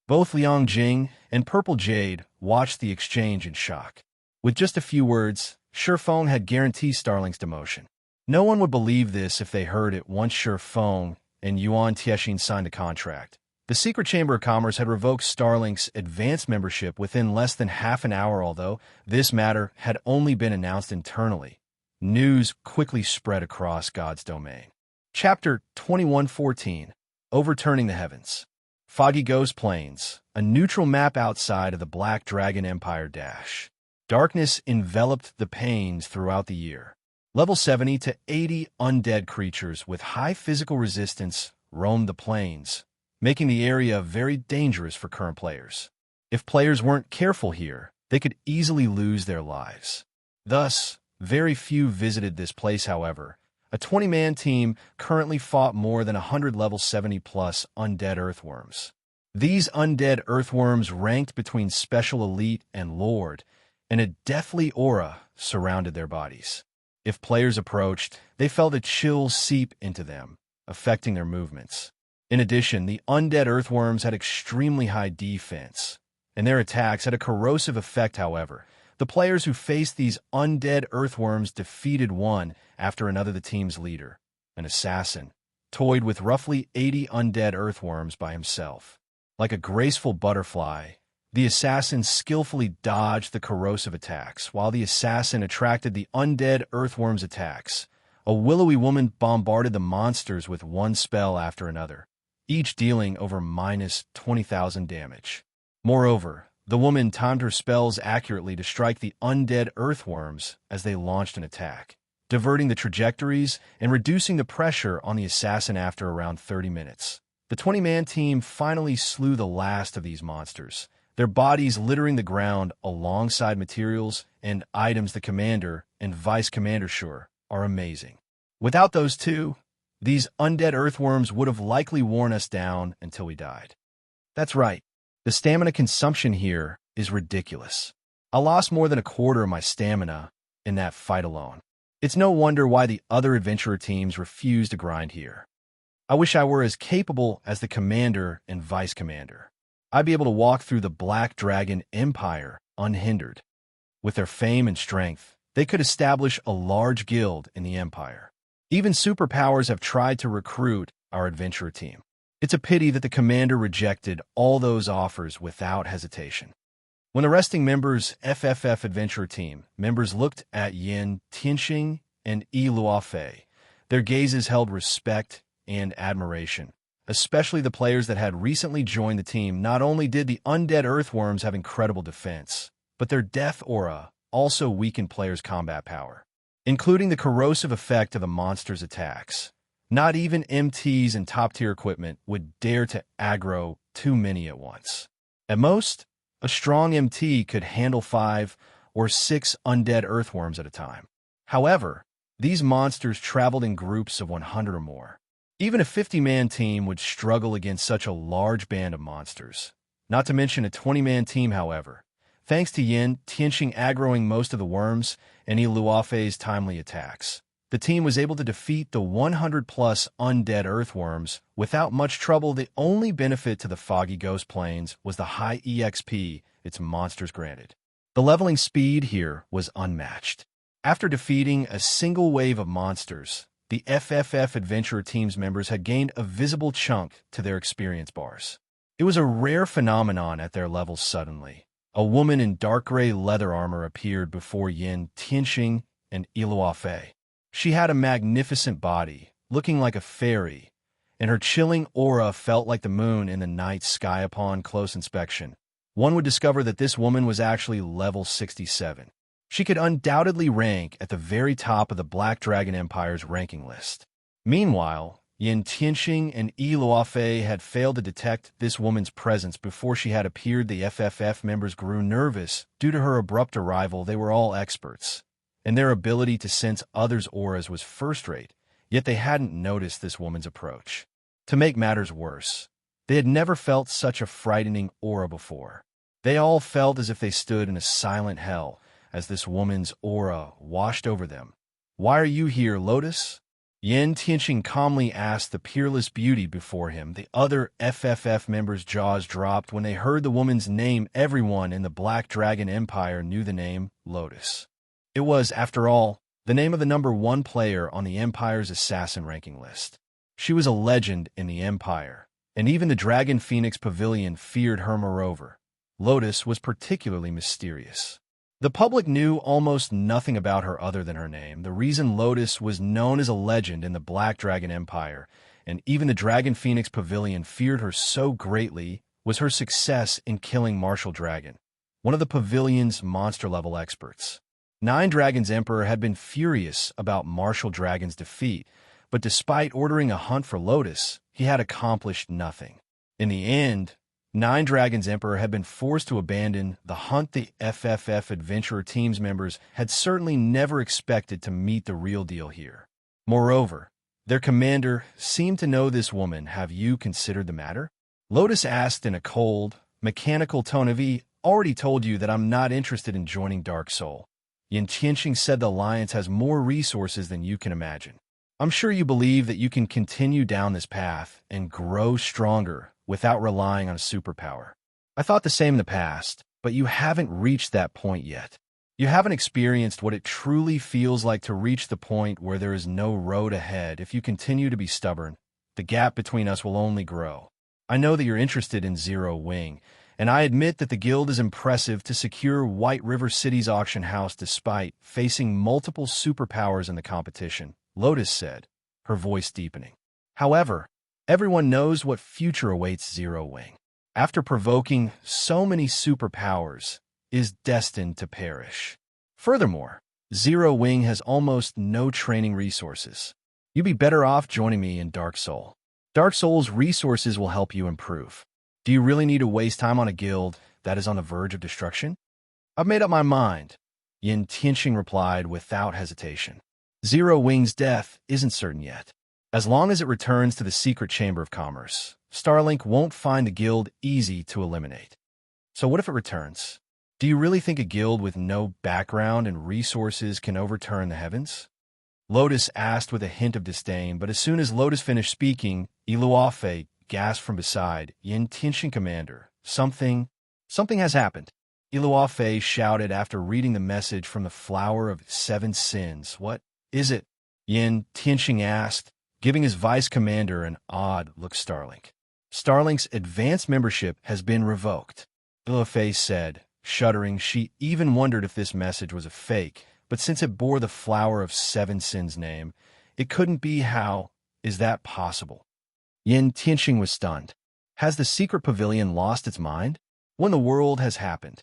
Both Liang Jing and Purple Jade watched the exchange in shock. With just a few words, Shi Feng had guaranteed Starlink's demotion. No one would believe this if they heard it once Shi Feng and Yuan Tiexin signed a contract. The Secret Chamber of Commerce had revoked Starlink's advanced membership within less than half an hour, although this matter had only been announced internally. News quickly spread across God's domain. Chapter 2114, Overturning the Heavens. Foggy Ghost Plains, a neutral map outside of the Black Dragon Empire dash. Darkness enveloped the plains throughout the year. Level 70 to 80 undead creatures with high physical resistance roamed the plains, making the area very dangerous for current players. If players weren't careful here, they could easily lose their lives. Thus, very few visited this place. However, a 20-man team currently fought more than 100 level 70-plus undead earthworms. These undead earthworms ranked between Special Elite and Lord, and a deathly aura surrounded their bodies. If players approached, they felt a chill seep into them, affecting their movements. In addition, the undead earthworms had extremely high defense, and their attacks had a corrosive effect. However, the players who faced these undead earthworms defeated one after another. The team's leader, an assassin, toyed with roughly 80 undead earthworms by himself. Like a graceful butterfly, the assassin skillfully dodged the corrosive attacks, while the assassin attracted the undead earthworms' attacks. A willowy woman bombarded the monsters with one spell after another, each dealing over minus 20,000 damage. Moreover, The woman timed her spells accurately to strike the undead earthworms as they launched an attack, diverting the trajectories and reducing the pressure on the assassin after around 30 minutes. The 20-man team finally slew the last of these monsters, their bodies littering the ground alongside materials and items the commander and vice commander sure are amazing. Without those two, these undead earthworms would have likely worn us down until we died. That's right, the stamina consumption here is ridiculous. I lost more than a quarter of my stamina in that fight alone. It's no wonder why the other adventurer teams refuse to grind here. I wish I were as capable as the commander and vice commander. I'd be able to walk through the Black Dragon Empire unhindered. With their fame and strength, they could establish a large guild in the Empire. Even superpowers have tried to recruit our adventurer team. It's a pity that the commander rejected all those offers without hesitation. When the resting members FFF adventurer team members looked at Yin Tianxing and Yi Luofei, their gazes held respect and admiration, especially the players that had recently joined the team. Not only did the undead earthworms have incredible defense, but their death aura also weakened players' combat power, including the corrosive effect of the monster's attacks. Not even MTs and top-tier equipment would dare to aggro too many at once. At most, a strong MT could handle 5 or 6 undead earthworms at a time. However, these monsters traveled in groups of 100 or more. Even a 50-man team would struggle against such a large band of monsters. Not to mention a 20-man team, however. Thanks to Yin Tianxing aggroing most of the worms and Yi Luofei's timely attacks, the team was able to defeat the 100-plus undead earthworms without much trouble. The only benefit to the Foggy Ghost Plains was the high EXP its monsters granted. The leveling speed here was unmatched. After defeating a single wave of monsters, the FFF Adventurer Team's members had gained a visible chunk to their experience bars. It was a rare phenomenon at their levels suddenly. A woman in dark gray leather armor appeared before Yin Tianxing and Yi Luofei. She had a magnificent body, looking like a fairy, and her chilling aura felt like the moon in the night sky. Upon close inspection, one would discover that this woman was actually level 67. She could undoubtedly rank at the very top of the Black Dragon Empire's ranking list. Meanwhile, Yin Tianxing and Yi Luofei had failed to detect this woman's presence before she had appeared. The FFF members grew nervous due to her abrupt arrival. They were all experts, and their ability to sense others' auras was first-rate, yet they hadn't noticed this woman's approach. To make matters worse, they had never felt such a frightening aura before. They all felt as if they stood in a silent hell as this woman's aura washed over them. "Why are you here, Lotus?" Yin Tianxing calmly asked the peerless beauty before him. The other FFF members' jaws dropped when they heard the woman's name. Everyone in the Black Dragon Empire knew the name Lotus. It was, after all, the name of the #1 player on the Empire's assassin ranking list. She was a legend in the Empire, and even the Dragon Phoenix Pavilion feared her. Moreover, Lotus was particularly mysterious. The public knew almost nothing about her other than her name. The reason Lotus was known as a legend in the Black Dragon Empire, and even the Dragon Phoenix Pavilion feared her so greatly, was her success in killing Martial Dragon, one of the pavilion's monster-level experts. Nine Dragons Emperor had been furious about Martial Dragon's defeat, but despite ordering a hunt for Lotus, he had accomplished nothing. In the end, Nine Dragons Emperor had been forced to abandon the hunt. The FFF Adventurer Team's members had certainly never expected to meet the real deal here. Moreover, their commander seemed to know this woman. "Have you considered the matter?" Lotus asked in a cold, mechanical tone. "Have he already told you that I'm not interested in joining Dark Soul?" Yin Tianxing said, "The Alliance has more resources than you can imagine. I'm sure you believe that you can continue down this path and grow stronger without relying on a superpower. I thought the same in the past, but you haven't reached that point yet. You haven't experienced what it truly feels like to reach the point where there is no road ahead. If you continue to be stubborn, the gap between us will only grow. I know that you're interested in Zero Wing, and I admit that the guild is impressive to secure White River City's auction house despite facing multiple superpowers in the competition," Lotus said, her voice deepening. "However, everyone knows what future awaits Zero Wing. after provoking so many superpowers, is destined to perish. Furthermore, Zero Wing has almost no training resources. You'd be better off joining me in Dark Soul. Dark Soul's resources will help you improve. Do you really need to waste time on a guild that is on the verge of destruction? I've made up my mind, Enchanting replied without hesitation. Zero Wing's death isn't certain yet. As long as it returns to the secret chamber of commerce, Starlink won't find the guild easy to eliminate. So what if it returns? Do you really think a guild with no background and resources can overturn the heavens? Lotus asked with a hint of disdain, but as soon as Lotus finished speaking, Iluafe gasped from beside, Enchanting Commander, something has happened. Iluafe shouted after reading the message from the Flower of Seven Sins. What is it? Enchanting asked, giving his vice commander an odd look. Starlink's advanced membership has been revoked, Iluafe said, shuddering. She even wondered if this message was a fake, but since it bore the Flower of Seven Sins name, it couldn't be. How is that possible? Enchanting was stunned. Has the secret pavilion lost its mind? When the world has happened.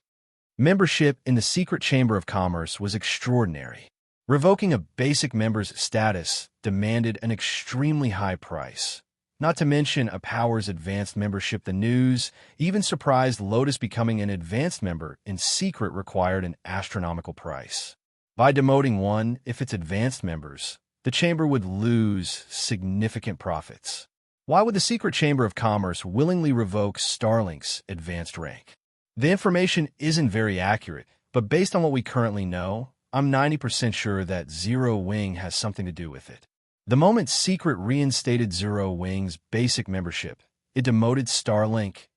Membership in the secret chamber of commerce was extraordinary. Revoking a basic member's status demanded an extremely high price. Not to mention a power's advanced membership. The news even surprised Lotus. Becoming an advanced member in secret required an astronomical price. By demoting one of its advanced members, the chamber would lose significant profits. Why would the secret chamber of commerce willingly revoke Starlink's advanced rank? The information isn't very accurate, but based on what we currently know, I'm 90% sure that Zero Wing has something to do with it. The moment Secret reinstated Zero Wing's basic membership, it demoted Starlink,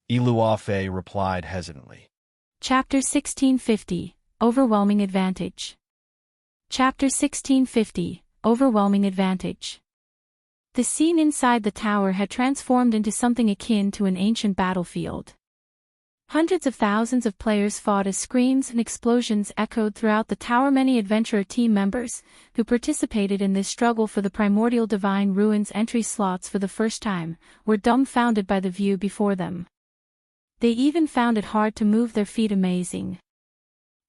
Iluafe replied hesitantly. Chapter 1650, Overwhelming Advantage. Chapter 1650, Overwhelming Advantage. The scene inside the tower had transformed into something akin to an ancient battlefield. Hundreds of thousands of players fought as screams and explosions echoed throughout the tower. Many adventurer team members, who participated in this struggle for the Primordial Divine Ruins entry slots for the first time, were dumbfounded by the view before them. They even found it hard to move their feet. Amazing.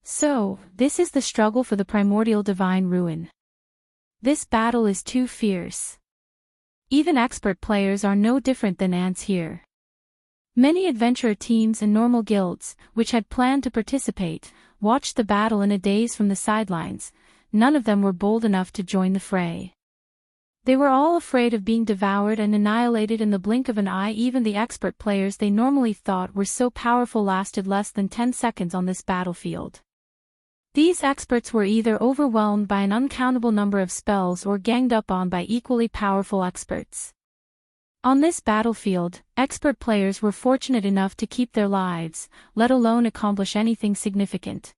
So, this is the struggle for the Primordial Divine Ruin. This battle is too fierce. Even expert players are no different than ants here. Many adventurer teams and normal guilds, which had planned to participate, watched the battle in a daze from the sidelines. None of them were bold enough to join the fray. They were all afraid of being devoured and annihilated in the blink of an eye. Even the expert players they normally thought were so powerful lasted less than 10 seconds on this battlefield. These experts were either overwhelmed by an uncountable number of spells or ganged up on by equally powerful experts. On this battlefield, expert players were fortunate enough to keep their lives, let alone accomplish anything significant.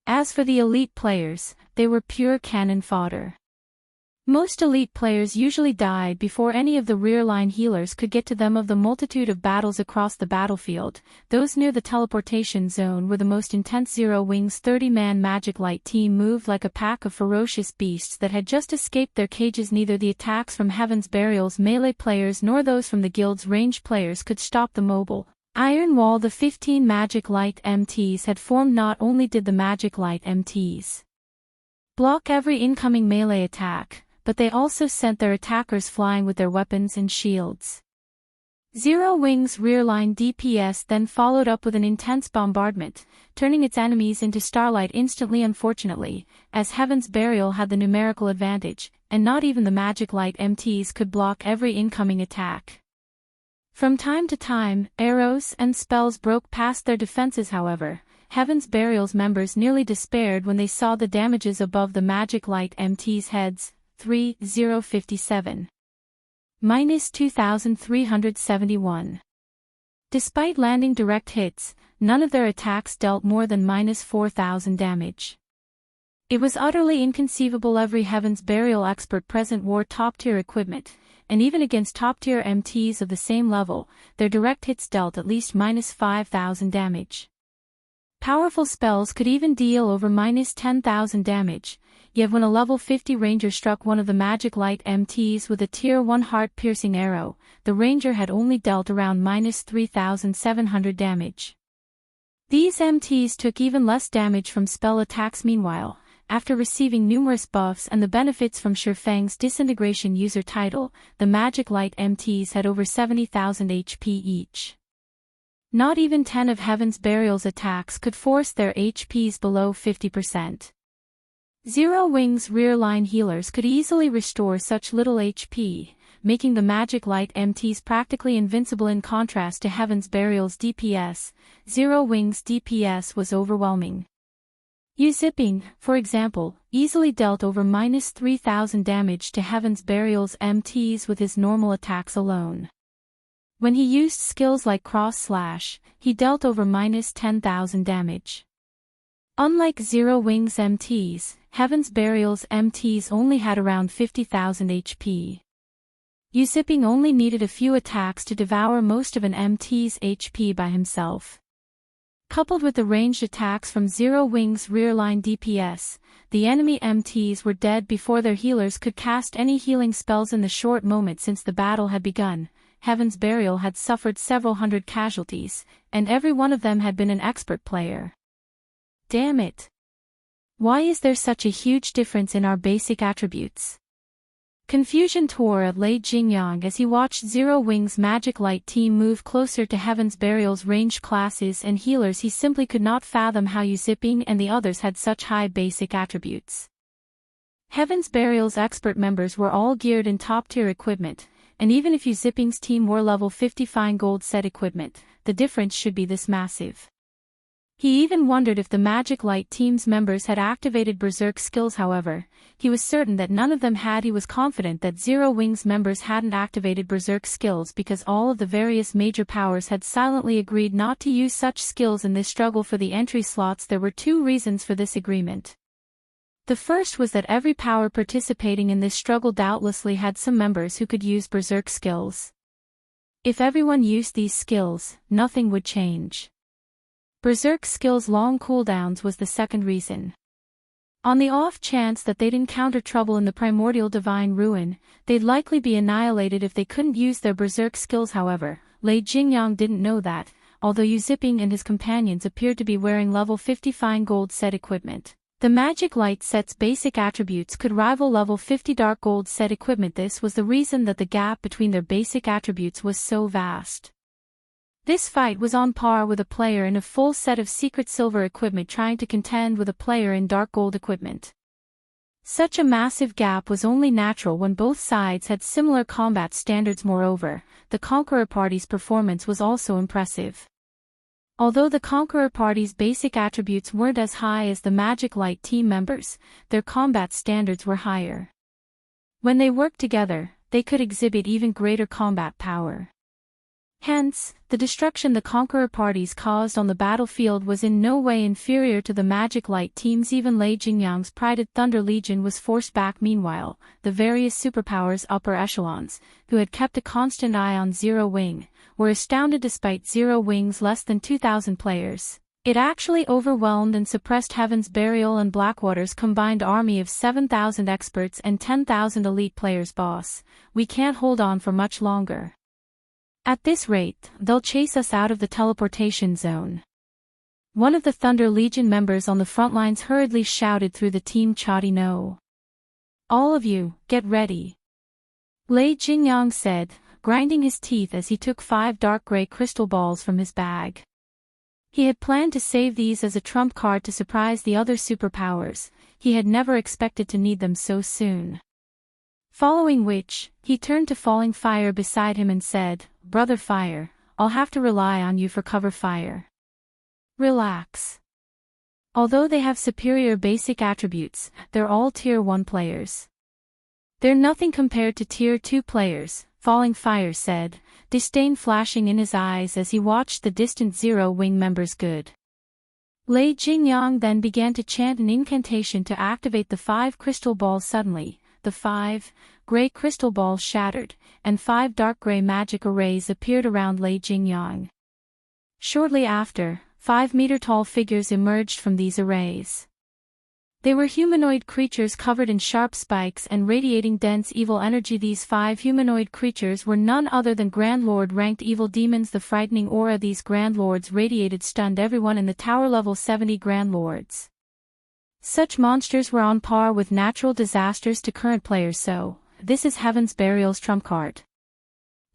As for the elite players, they were pure cannon fodder. Most elite players usually died before any of the rear-line healers could get to them. Of the multitude of battles across the battlefield, those near the teleportation zone were the most intense. Zero Wing's 30-man Magic Light team moved like a pack of ferocious beasts that had just escaped their cages. Neither the attacks from Heaven's Burial's melee players nor those from the guild's ranged players could stop the mobile iron wall the 15 Magic Light MTs had formed. Not only did the Magic Light MTs block every incoming melee attack, but they also sent their attackers flying with their weapons and shields. Zero Wing's rear-line DPS then followed up with an intense bombardment, turning its enemies into starlight instantly. Unfortunately, as Heaven's Burial had the numerical advantage, and not even the Magic Light MTs could block every incoming attack. From time to time, arrows and spells broke past their defenses. However, Heaven's Burial's members nearly despaired when they saw the damages above the Magic Light MTs' heads. 3057. Minus 2,371. Despite landing direct hits, none of their attacks dealt more than minus 4,000 damage. It was utterly inconceivable. Every Heaven's Burial expert present wore top-tier equipment, and even against top-tier MTs of the same level, their direct hits dealt at least minus 5,000 damage. Powerful spells could even deal over minus 10,000 damage, yet when a level 50 ranger struck one of the magic light MTs with a tier 1 heart-piercing arrow, the ranger had only dealt around -3,700 damage. These MTs took even less damage from spell attacks meanwhile, after receiving numerous buffs and the benefits from Shifang's disintegration user title, the magic light MTs had over 70,000 HP each. Not even 10 of Heaven's Burial's attacks could force their HPs below 50%. Zero Wing's rear-line healers could easily restore such little HP, making the magic light MTs practically invincible. In contrast to Heaven's Burial's DPS, Zero Wing's DPS was overwhelming. Zipping, for example, easily dealt over -3,000 damage to Heaven's Burial's MTs with his normal attacks alone. When he used skills like Cross Slash, he dealt over -10,000 damage. Unlike Zero Wing's MTs, Heaven's Burial's MTs only had around 50,000 HP. Zipping only needed a few attacks to devour most of an MT's HP by himself. Coupled with the ranged attacks from Zero Wing's rear-line DPS, the enemy MTs were dead before their healers could cast any healing spells. In the short moment since the battle had begun, Heaven's Burial had suffered several hundred casualties, and every one of them had been an expert player. Damn it! Why is there such a huge difference in our basic attributes? Confusion tore at Lei Jingyang as he watched Zero Wing's Magic Light team move closer to Heaven's Burial's ranged classes and healers. He simply could not fathom how Zipping and the others had such high basic attributes. Heaven's Burial's expert members were all geared in top-tier equipment, and even if Zipping's team wore level 50 fine gold set equipment, the difference should be this massive. He even wondered if the Magic Light team's members had activated Berserk skills. However, he was certain that none of them had. He was confident that Zero Wing's members hadn't activated Berserk skills because all of the various major powers had silently agreed not to use such skills in this struggle for the entry slots. There were two reasons for this agreement. The first was that every power participating in this struggle doubtlessly had some members who could use Berserk skills. If everyone used these skills, nothing would change. Berserk skills' long cooldowns was the second reason. On the off chance that they'd encounter trouble in the Primordial Divine Ruin, they'd likely be annihilated if they couldn't use their Berserk skills. However, Lei Jingyang didn't know that, although Zipping and his companions appeared to be wearing level 50 fine gold set equipment. The Magic Light set's basic attributes could rival level 50 dark gold set equipment. This was the reason that the gap between their basic attributes was so vast. This fight was on par with a player in a full set of secret silver equipment trying to contend with a player in dark gold equipment. Such a massive gap was only natural when both sides had similar combat standards. Moreover, the Conqueror Party's performance was also impressive. Although the Conqueror Party's basic attributes weren't as high as the Magic Light team members, their combat standards were higher. When they worked together, they could exhibit even greater combat power. Hence, the destruction the Conqueror Parties caused on the battlefield was in no way inferior to the Magic Light teams. Even Lei Jingyang's prided Thunder Legion was forced back. Meanwhile, the various superpowers upper echelons, who had kept a constant eye on Zero Wing, were astounded. Despite Zero Wing's less than 2,000 players, it actually overwhelmed and suppressed Heaven's Burial and Blackwater's combined army of 7,000 experts and 10,000 elite players. Boss, we can't hold on for much longer. At this rate, they'll chase us out of the teleportation zone. One of the Thunder Legion members on the front lines hurriedly shouted through the team chat. No. All of you, get ready. Lei Jingyang said, grinding his teeth as he took 5 dark gray crystal balls from his bag. He had planned to save these as a trump card to surprise the other superpowers. He had never expected to need them so soon. Following which, he turned to Falling Fire beside him and said, Brother Fire, I'll have to rely on you for cover fire. Relax. Although they have superior basic attributes, they're all Tier 1 players. They're nothing compared to Tier 2 players, Falling Fire said, disdain flashing in his eyes as he watched the distant Zero Wing members. Good. Lei Jingyang then began to chant an incantation to activate the 5 crystal balls. Suddenly, the 5 gray crystal balls shattered, and 5 dark gray magic arrays appeared around Lei Jingyang. Shortly after, 5-meter-tall figures emerged from these arrays. They were humanoid creatures covered in sharp spikes and radiating dense evil energy. These 5 humanoid creatures were none other than Grand Lord-ranked evil demons. The frightening aura these Grand Lords radiated stunned everyone in the tower. Level 70 Grand Lords. Such monsters were on par with natural disasters to current players, so this is Heaven's Burial's trump card.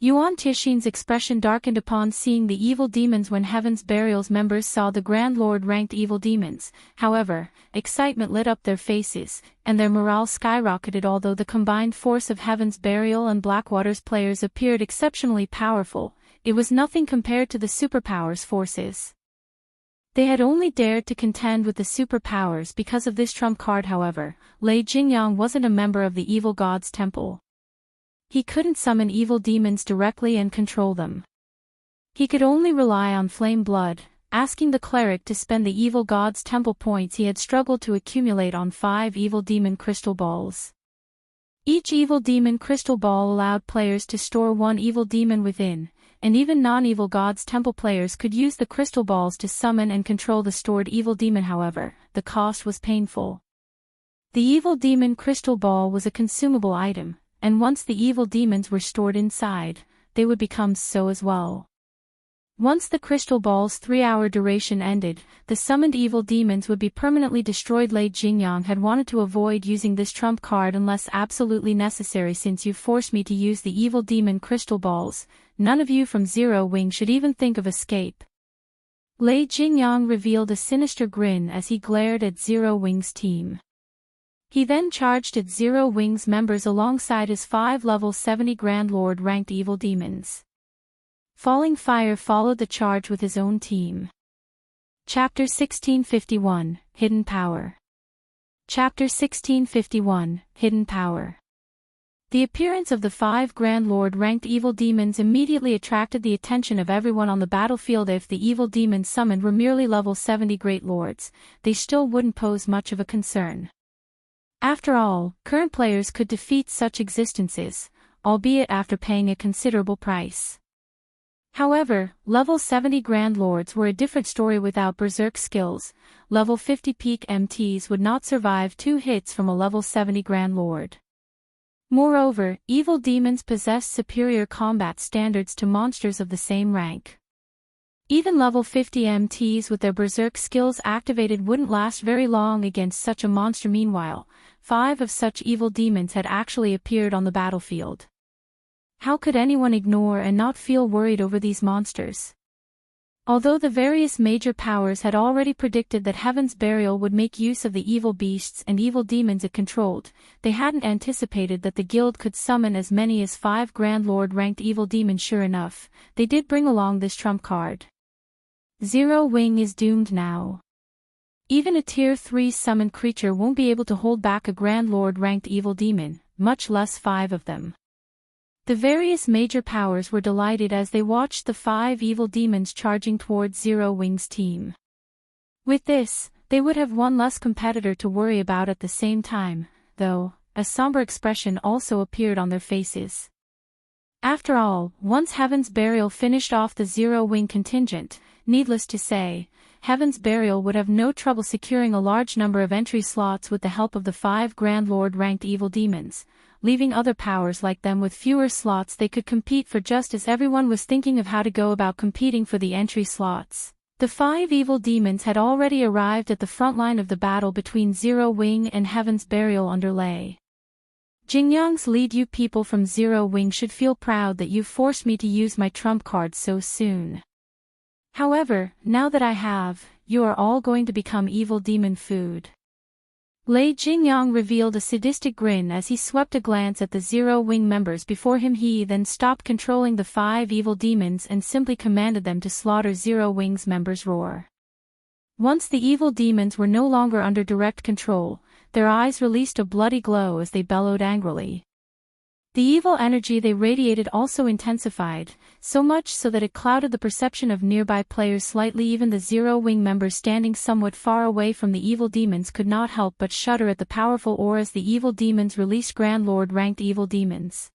Yuan Tixin's expression darkened upon seeing the evil demons when Heaven's Burial's members saw the Grand Lord-ranked evil demons. However, excitement lit up their faces, and their morale skyrocketed. Although the combined force of Heaven's Burial and Blackwater's players appeared exceptionally powerful, it was nothing compared to the Superpowers' forces. They had only dared to contend with the Superpowers because of this trump card. However, Lei Jingyang wasn't a member of the Evil God's Temple. He couldn't summon evil demons directly and control them. He could only rely on flame blood, asking the cleric to spend the evil god's temple points he had struggled to accumulate on 5 evil demon crystal balls. Each evil demon crystal ball allowed players to store 1 evil demon within, and even non-evil god's temple players could use the crystal balls to summon and control the stored evil demon. However, the cost was painful. The evil demon crystal ball was a consumable item, and once the evil demons were stored inside, they would become so as well. Once the crystal ball's 3-hour duration ended, the summoned evil demons would be permanently destroyed. Lei Jingyang had wanted to avoid using this trump card unless absolutely necessary. Since you forced me to use the evil demon crystal balls, none of you from Zero Wing should even think of escape. Lei Jingyang revealed a sinister grin as he glared at Zero Wing's team. He then charged at Zero Wing's members alongside his 5 level 70 Grand Lord-ranked evil demons. Falling Fire followed the charge with his own team. Chapter 1651, Hidden Power. Chapter 1651, Hidden Power. The appearance of the 5 Grand Lord-ranked evil demons immediately attracted the attention of everyone on the battlefield. If the evil demons summoned were merely level 70 Great Lords, they still wouldn't pose much of a concern. After all, current players could defeat such existences, albeit after paying a considerable price. However, level 70 Grand Lords were a different story. Without berserk skills, level 50 peak MTs would not survive 2 hits from a level 70 Grand Lord. Moreover, evil demons possessed superior combat standards to monsters of the same rank. Even level 50 MTs with their berserk skills activated wouldn't last very long against such a monster. Meanwhile, 5 of such evil demons had actually appeared on the battlefield. How could anyone ignore and not feel worried over these monsters? Although the various major powers had already predicted that Heaven's Burial would make use of the evil beasts and evil demons it controlled, they hadn't anticipated that the guild could summon as many as 5 Grand Lord-ranked evil demons. Sure enough, they did bring along this trump card. Zero Wing is doomed now. Even a tier 3 summoned creature won't be able to hold back a Grand Lord-ranked evil demon, much less 5 of them. The various major powers were delighted as they watched the 5 evil demons charging towards Zero Wing's team. With this, they would have one less competitor to worry about. At the same time, though, a somber expression also appeared on their faces. After all, once Heaven's Burial finished off the Zero Wing contingent, needless to say, Heaven's Burial would have no trouble securing a large number of entry slots with the help of the 5 Grand Lord-ranked evil demons, leaving other powers like them with fewer slots they could compete for. Just as everyone was thinking of how to go about competing for the entry slots, the 5 evil demons had already arrived at the front line of the battle between Zero Wing and Heaven's Burial under Lei Jingyang's lead. You people from Zero Wing should feel proud that you forced me to use my trump card so soon. However, now that I have, you are all going to become evil demon food. Lei Jingyang revealed a sadistic grin as he swept a glance at the Zero Wing members before him. He then stopped controlling the 5 evil demons and simply commanded them to slaughter Zero Wing's members. Roar. Once the evil demons were no longer under direct control, their eyes released a bloody glow as they bellowed angrily. The evil energy they radiated also intensified, so much so that it clouded the perception of nearby players slightly. Even the Zero Wing members standing somewhat far away from the evil demons could not help but shudder at the powerful auras the evil demons released. Grand Lord-ranked evil demons.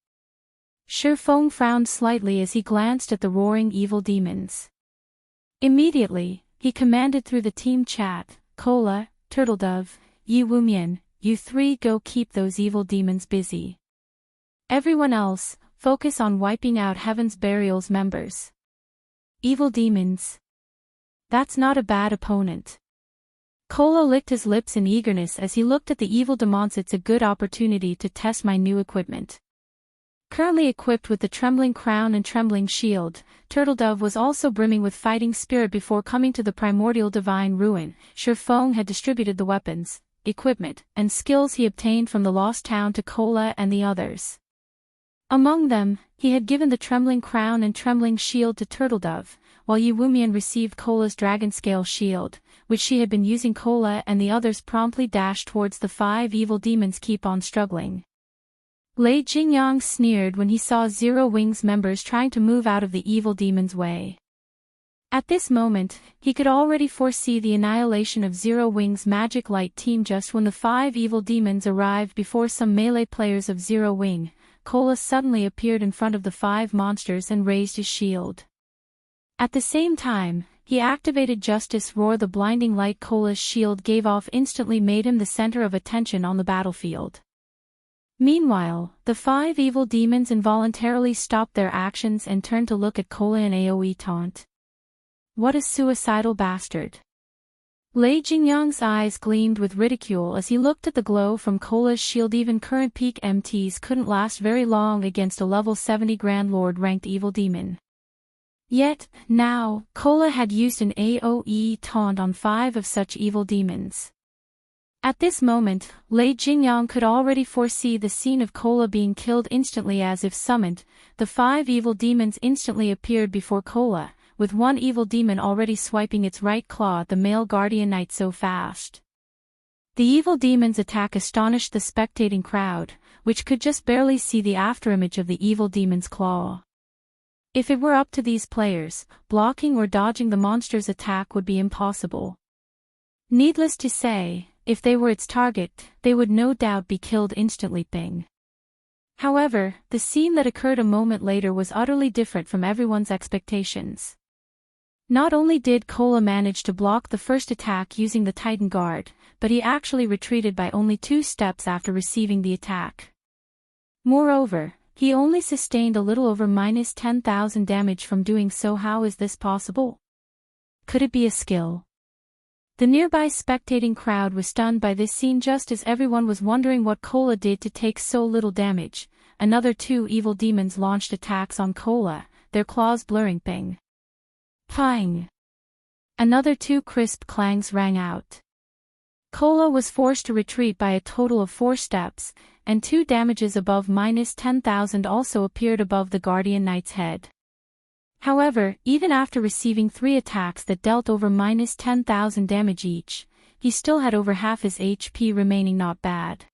Shifeng frowned slightly as he glanced at the roaring evil demons. Immediately, he commanded through the team chat, Cola, Turtledove, Yi Wumian, you three go keep those evil demons busy. Everyone else, focus on wiping out Heaven's Burial's members. Evil demons. That's not a bad opponent. Kola licked his lips in eagerness as he looked at the evil demons. It's a good opportunity to test my new equipment. Currently equipped with the Trembling Crown and Trembling Shield, Turtledove was also brimming with fighting spirit. Before coming to the Primordial Divine Ruin, Shifeng had distributed the weapons, equipment, and skills he obtained from the Lost Town to Kola and the others. Among them, he had given the Trembling Crown and Trembling Shield to Turtledove, while Yi Wumian received Kola's Dragonscale Shield, which she had been using. Kola and the others promptly dashed towards the 5 evil demons. Keep on struggling. Lei Jingyang sneered when he saw Zero Wings members trying to move out of the evil demon's way. At this moment, he could already foresee the annihilation of Zero Wings' Magic Light team. Just when the 5 evil demons arrived before some melee players of Zero Wing, Kola suddenly appeared in front of the 5 monsters and raised his shield. At the same time, he activated Justice Roar. The blinding light Kola's shield gave off instantly made him the center of attention on the battlefield. Meanwhile, the 5 evil demons involuntarily stopped their actions and turned to look at Kola in AoE taunt. What a suicidal bastard. Lei Jingyang's eyes gleamed with ridicule as he looked at the glow from Kola's shield. Even current peak MTs couldn't last very long against a level 70 Grand Lord ranked evil demon. Yet, now, Kola had used an AoE taunt on 5 of such evil demons. At this moment, Lei Jingyang could already foresee the scene of Kola being killed instantly. As if summoned, the 5 evil demons instantly appeared before Kola, with one evil demon already swiping its right claw at the male guardian knight so fast. The evil demon's attack astonished the spectating crowd, which could just barely see the afterimage of the evil demon's claw. If it were up to these players, blocking or dodging the monster's attack would be impossible. Needless to say, if they were its target, they would no doubt be killed instantly. Ping. However, the scene that occurred a moment later was utterly different from everyone's expectations. Not only did Kola manage to block the first attack using the Titan Guard, but he actually retreated by only 2 steps after receiving the attack. Moreover, he only sustained a little over -10,000 damage from doing so. How is this possible? Could it be a skill? The nearby spectating crowd was stunned by this scene. Just as everyone was wondering what Kola did to take so little damage, another 2 evil demons launched attacks on Kola, their claws blurring. Ping. Ping. Another 2 crisp clangs rang out. Kola was forced to retreat by a total of 4 steps, and 2 damages above -10,000 also appeared above the Guardian Knight's head. However, even after receiving 3 attacks that dealt over -10,000 damage each, he still had over half his HP remaining. Not bad.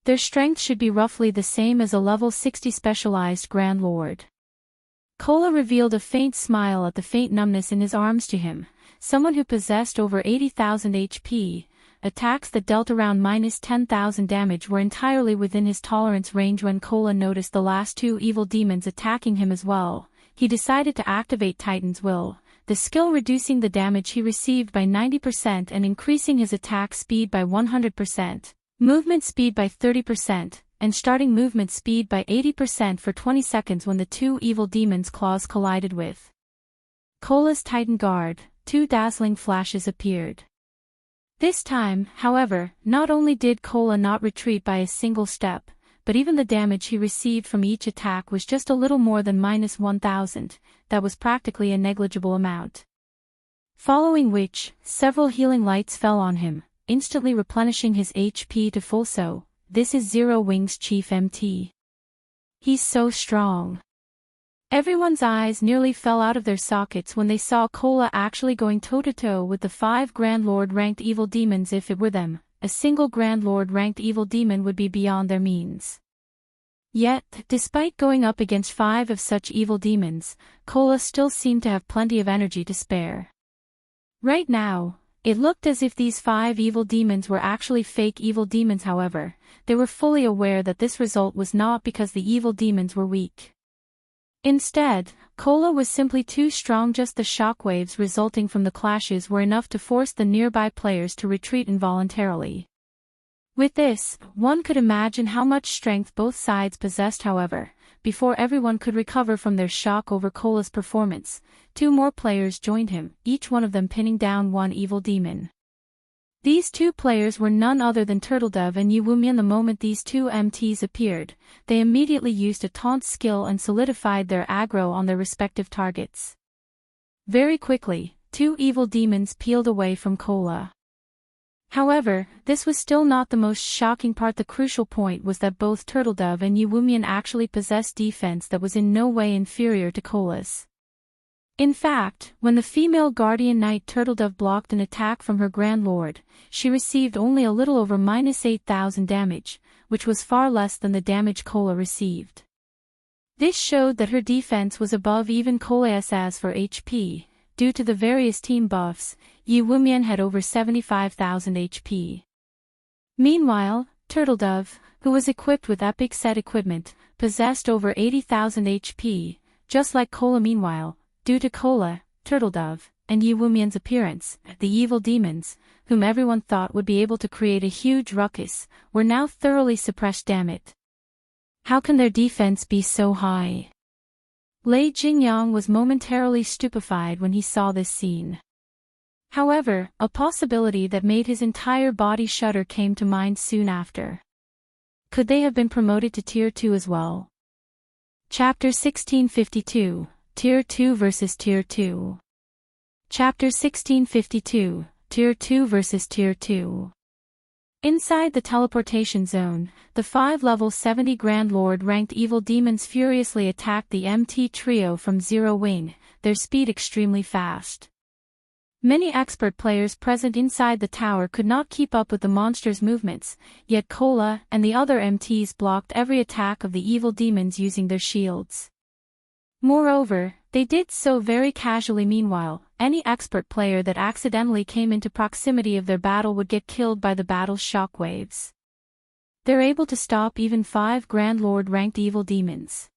Their strength should be roughly the same as a level 60 specialized Grand Lord. Kola revealed a faint smile at the faint numbness in his arms. To him, someone who possessed over 80,000 HP, attacks that dealt around -10,000 damage were entirely within his tolerance range. When Kola noticed the last 2 evil demons attacking him as well, he decided to activate Titan's Will, the skill reducing the damage he received by 90% and increasing his attack speed by 100%, movement speed by 30%, and starting movement speed by 80% for 20 seconds. When the 2 evil demons' claws collided with Kola's Titan Guard, 2 dazzling flashes appeared. This time, however, not only did Kola not retreat by a single step, but even the damage he received from each attack was just a little more than -1,000, that was practically a negligible amount. Following which, several healing lights fell on him, instantly replenishing his HP to full. So, this is Zero Wing's chief MT. He's so strong. Everyone's eyes nearly fell out of their sockets when they saw Kola actually going toe-to-toe with the 5 Grand Lord ranked evil demons. If it were them, a single Grand Lord ranked evil demon would be beyond their means. Yet, despite going up against 5 of such evil demons, Kola still seemed to have plenty of energy to spare. Right now, it looked as if these 5 evil demons were actually fake evil demons. However, they were fully aware that this result was not because the evil demons were weak. Instead, Kola was simply too strong. Just the shockwaves resulting from the clashes were enough to force the nearby players to retreat involuntarily. With this, one could imagine how much strength both sides possessed. However, before everyone could recover from their shock over Cola's performance, two more players joined him, each one of them pinning down one evil demon. These two players were none other than Turtledove and Yuwumian. The moment these two MTs appeared, they immediately used a taunt skill and solidified their aggro on their respective targets. Very quickly, two evil demons peeled away from Cola. However, this was still not the most shocking part. The crucial point was that both Turtledove and Yuwumian actually possessed defense that was in no way inferior to Cola's. In fact, when the female Guardian Knight Turtledove blocked an attack from her Grand Lord, she received only a little over -8,000 damage, which was far less than the damage Cola received. This showed that her defense was above even Cola's. As for HP, due to the various team buffs, Yuwumian had over 75,000 HP. Meanwhile, Turtledove, who was equipped with epic set equipment, possessed over 80,000 HP, just like Cola. Meanwhile, due to Cola, Turtledove, and Yuwumian's appearance, the evil demons, whom everyone thought would be able to create a huge ruckus, were now thoroughly suppressed. Damn it. How can their defense be so high? Lei Jingyang was momentarily stupefied when he saw this scene. However, a possibility that made his entire body shudder came to mind soon after. Could they have been promoted to Tier 2 as well? Chapter 1652, Tier 2 vs Tier 2. Chapter 1652, Tier 2 vs Tier 2. Inside the teleportation zone, the 5 level 70 Grand Lord ranked evil demons furiously attacked the MT trio from Zero Wing, their speed extremely fast. Many expert players present inside the tower could not keep up with the monster's movements, yet Cola and the other MTs blocked every attack of the evil demons using their shields. Moreover, they did so very casually. Meanwhile, any expert player that accidentally came into proximity of their battle would get killed by the battle's shockwaves. They're able to stop even 5 Grand Lord ranked evil demons.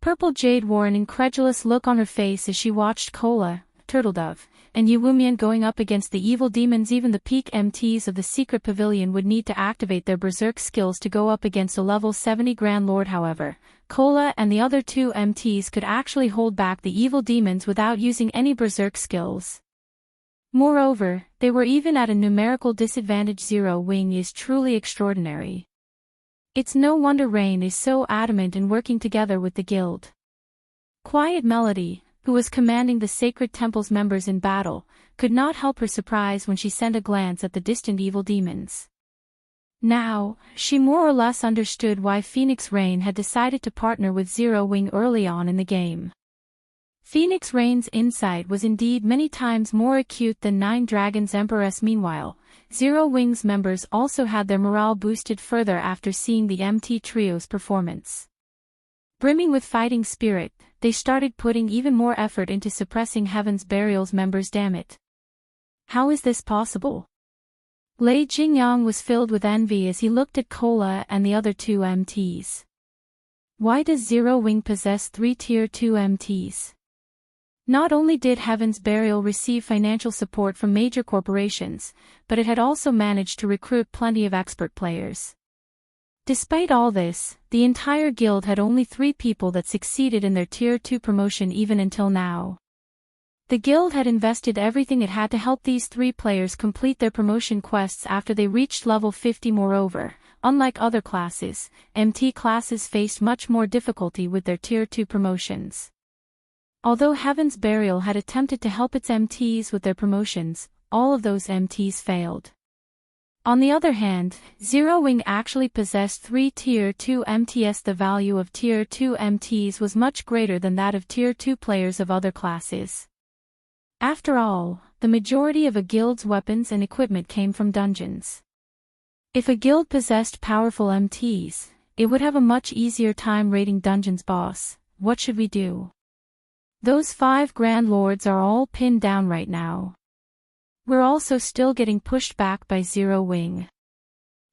Purple Jade wore an incredulous look on her face as she watched Cola, Turtledove, and Yuwumian going up against the evil demons. Even the peak MTs of the secret pavilion would need to activate their berserk skills to go up against a level 70 Grand Lord. However, Cola and the other two MTs could actually hold back the evil demons without using any berserk skills. Moreover, they were even at a numerical disadvantage. Zero Wing is truly extraordinary. It's no wonder Rain is so adamant in working together with the guild. Quiet Melody, who was commanding the Sacred Temple's members in battle, could not help her surprise when she sent a glance at the distant evil demons. Now, she more or less understood why Phoenix Rain had decided to partner with Zero Wing early on in the game. Phoenix Rain's insight was indeed many times more acute than Nine Dragons' Empress. Meanwhile, Zero Wing's members also had their morale boosted further after seeing the MT Trio's performance. Brimming with fighting spirit, they started putting even more effort into suppressing Heaven's Burial's members. Damn it. How is this possible? Lei Jingyang was filled with envy as he looked at Cola and the other two MTs. Why does Zero Wing possess 3 Tier 2 MTs? Not only did Heaven's Burial receive financial support from major corporations, but it had also managed to recruit plenty of expert players. Despite all this, the entire guild had only 3 people that succeeded in their Tier 2 promotion even until now. The guild had invested everything it had to help these 3 players complete their promotion quests after they reached level 50. Moreover, unlike other classes, MT classes faced much more difficulty with their Tier 2 promotions. Although Heaven's Burial had attempted to help its MTs with their promotions, all of those MTs failed. On the other hand, Zero Wing actually possessed 3 Tier 2 MTs. The value of Tier 2 MTs was much greater than that of Tier 2 players of other classes. After all, the majority of a guild's weapons and equipment came from dungeons. If a guild possessed powerful MTs, it would have a much easier time raiding dungeons. Boss, what should we do? Those 5 Grand Lords are all pinned down right now. We're also still getting pushed back by Zero Wing.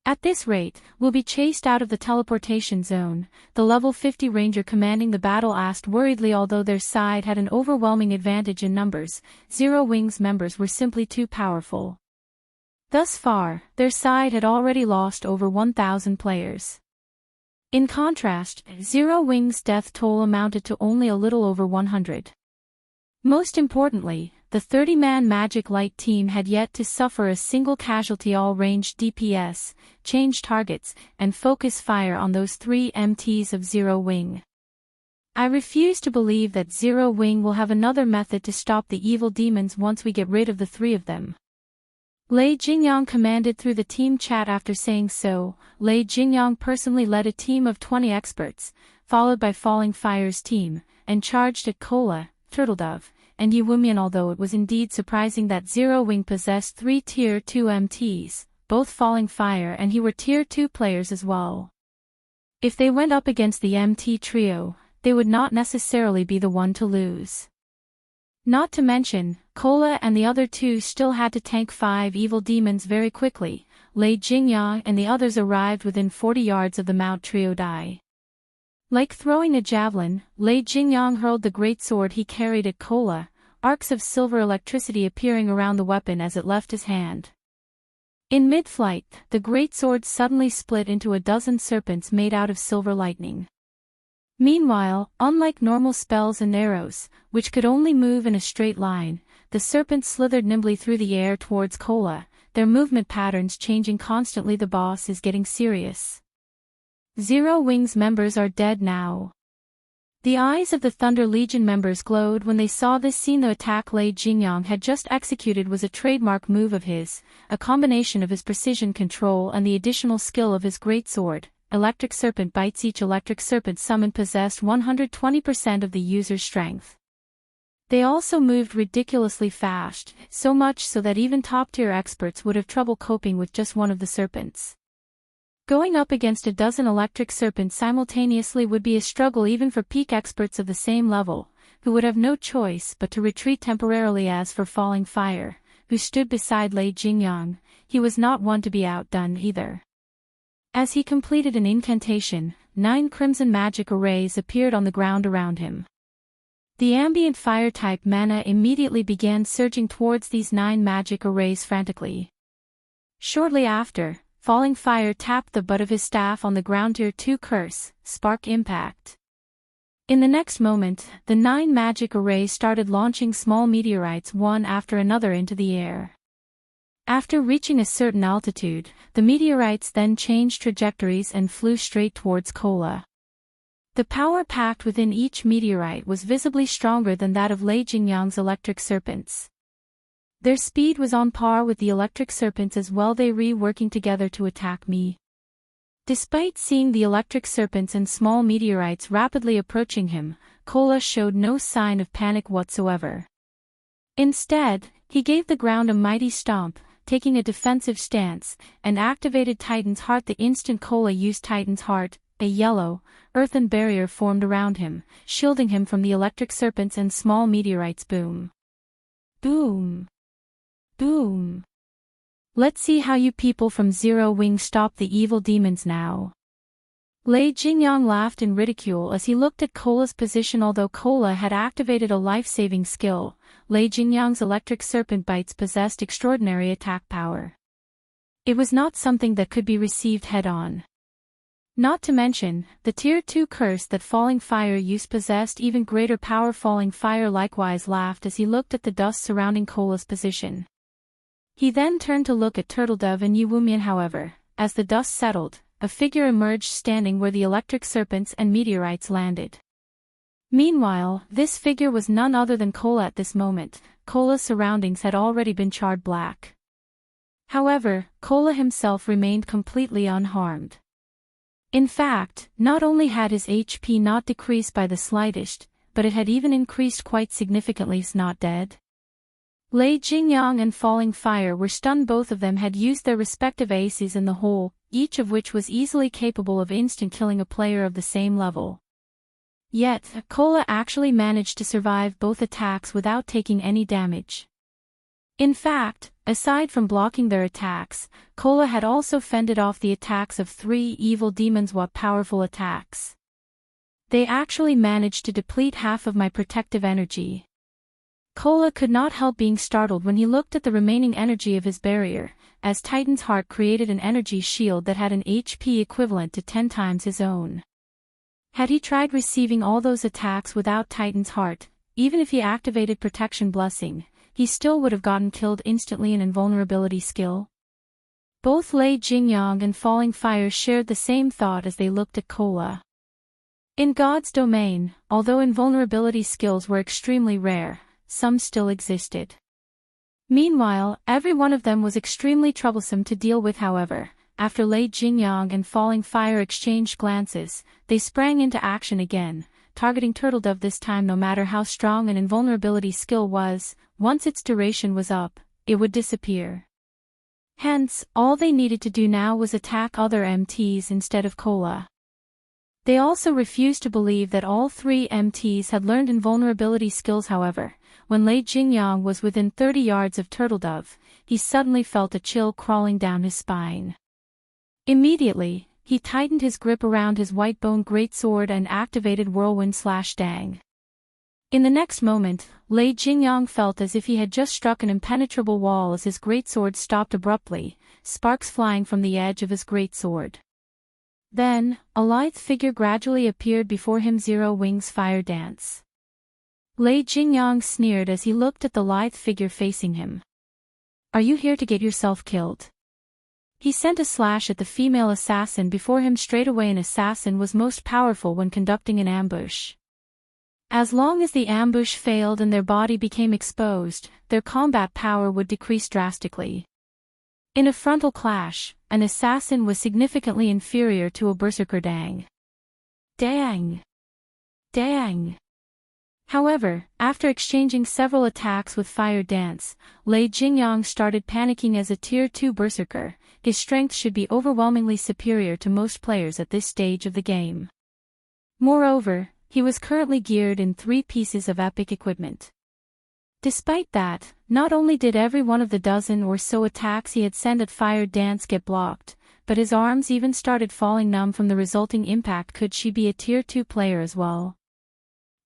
At this rate, we'll be chased out of the teleportation zone, the level 50 ranger commanding the battle asked worriedly. Although their side had an overwhelming advantage in numbers, Zero Wing's members were simply too powerful. Thus far, their side had already lost over 1,000 players. In contrast, Zero Wing's death toll amounted to only a little over 100. Most importantly, the 30-man Magic Light team had yet to suffer a single casualty. All ranged DPS, change targets, and focus fire on those 3 MTs of Zero Wing. I refuse to believe that Zero Wing will have another method to stop the evil demons once we get rid of the 3 of them. Lei Jingyang commanded through the team chat. After saying so, Lei Jingyang personally led a team of 20 experts, followed by Falling Fire's team, and charged at Cola, Turtledove, and Yiwumian. Although it was indeed surprising that Zero Wing possessed 3 Tier 2 MTs, both Falling Fire and he were Tier 2 players as well. If they went up against the MT trio, they would not necessarily be the one to lose. Not to mention, Cola and the other 2 still had to tank 5 evil demons very quickly. Lei Jingyang and the others arrived within 40 yards of the Mount Trio die. Like throwing a javelin, Lei Jingyang hurled the great sword he carried at Cola, arcs of silver electricity appearing around the weapon as it left his hand. In mid-flight, the great sword suddenly split into a dozen serpents made out of silver lightning. Meanwhile, unlike normal spells and arrows, which could only move in a straight line, the serpents slithered nimbly through the air towards Cola, their movement patterns changing constantly. The boss is getting serious. Zero Wing's members are dead now. The eyes of the Thunder Legion members glowed when they saw this scene. The attack Lei Jingyang had just executed was a trademark move of his, a combination of his precision control and the additional skill of his greatsword. Electric Serpent Bites. Each Electric Serpent summon possessed 120% of the user's strength. They also moved ridiculously fast, so much so that even top-tier experts would have trouble coping with just one of the serpents. Going up against a dozen Electric Serpents simultaneously would be a struggle even for peak experts of the same level, who would have no choice but to retreat temporarily. As for Falling Fire, who stood beside Lei Jingyang, he was not one to be outdone either. As he completed an incantation, 9 crimson magic arrays appeared on the ground around him. The ambient fire-type mana immediately began surging towards these 9 magic arrays frantically. Shortly after, Falling Fire tapped the butt of his staff on the ground. Tier 2 curse, Spark Impact. In the next moment, the 9 magic arrays started launching small meteorites one after another into the air. After reaching a certain altitude, the meteorites then changed trajectories and flew straight towards Cola. The power packed within each meteorite was visibly stronger than that of Lei Jingyang's Electric Serpents. Their speed was on par with the Electric Serpents as well. They were working together to attack me. Despite seeing the Electric Serpents and small meteorites rapidly approaching him, Cola showed no sign of panic whatsoever. Instead, he gave the ground a mighty stomp, taking a defensive stance, and activated Titan's Heart. The instant Cola used Titan's Heart, a yellow, earthen barrier formed around him, shielding him from the Electric Serpents and small meteorites. Boom. Boom. Boom. Let's see how you people from Zero Wing stop the evil demons now. Lei Jingyang laughed in ridicule as he looked at Cola's position. Although Cola had activated a life-saving skill, Lei Jingyang's Electric Serpent Bites possessed extraordinary attack power. It was not something that could be received head-on. Not to mention, the Tier 2 curse that Falling Fire used possessed even greater power. Falling Fire likewise laughed as he looked at the dust surrounding Cola's position. He then turned to look at Turtledove and Yiwumian. However, as the dust settled, a figure emerged standing where the Electric Serpents and meteorites landed. Meanwhile, this figure was none other than Cola. At this moment, Cola's surroundings had already been charred black. However, Cola himself remained completely unharmed. In fact, not only had his HP not decreased by the slightest, but it had even increased quite significantly. He's not dead. Lei Jingyang and Falling Fire were stunned. Both of them had used their respective aces in the hole, each of which was easily capable of instant killing a player of the same level. Yet, Cola actually managed to survive both attacks without taking any damage. In fact, aside from blocking their attacks, Cola had also fended off the attacks of 3 evil demons. What powerful attacks! They actually managed to deplete half of my protective energy. Kola could not help being startled when he looked at the remaining energy of his barrier, as Titan's heart created an energy shield that had an HP equivalent to 10 times his own. Had he tried receiving all those attacks without Titan's heart, even if he activated Protection Blessing, he still would have gotten killed instantly in invulnerability skill? Both Lei Jingyang and Falling Fire shared the same thought as they looked at Kola. In God's domain, although invulnerability skills were extremely rare, some still existed. Meanwhile, every one of them was extremely troublesome to deal with. However, after Lei Jingyang and Falling Fire exchanged glances, they sprang into action again, targeting Turtledove this time. No matter how strong an invulnerability skill was, once its duration was up, it would disappear. Hence, all they needed to do now was attack other MTs instead of Kola. They also refused to believe that all 3 MTs had learned invulnerability skills. However, when Lei Jingyang was within 30 yards of Turtledove, he suddenly felt a chill crawling down his spine. Immediately, he tightened his grip around his Whitebone greatsword and activated Whirlwind/Dang. In the next moment, Lei Jingyang felt as if he had just struck an impenetrable wall as his greatsword stopped abruptly, sparks flying from the edge of his greatsword. Then, a lithe figure gradually appeared before him. 0 Wings Fire Dance. Lei Jingyang sneered as he looked at the lithe figure facing him. Are you here to get yourself killed? He sent a slash at the female assassin before him. Straightaway, an assassin was most powerful when conducting an ambush. As long as the ambush failed and their body became exposed, their combat power would decrease drastically. In a frontal clash, an assassin was significantly inferior to a berserker. Dang. Dang. Dang. However, after exchanging several attacks with Fire Dance, Lei Jingyang started panicking. As a Tier 2 berserker, his strength should be overwhelmingly superior to most players at this stage of the game. Moreover, he was currently geared in 3 pieces of epic equipment. Despite that, not only did every one of the dozen or so attacks he had sent at Fire Dance get blocked, but his arms even started falling numb from the resulting impact. Could she be a Tier 2 player as well?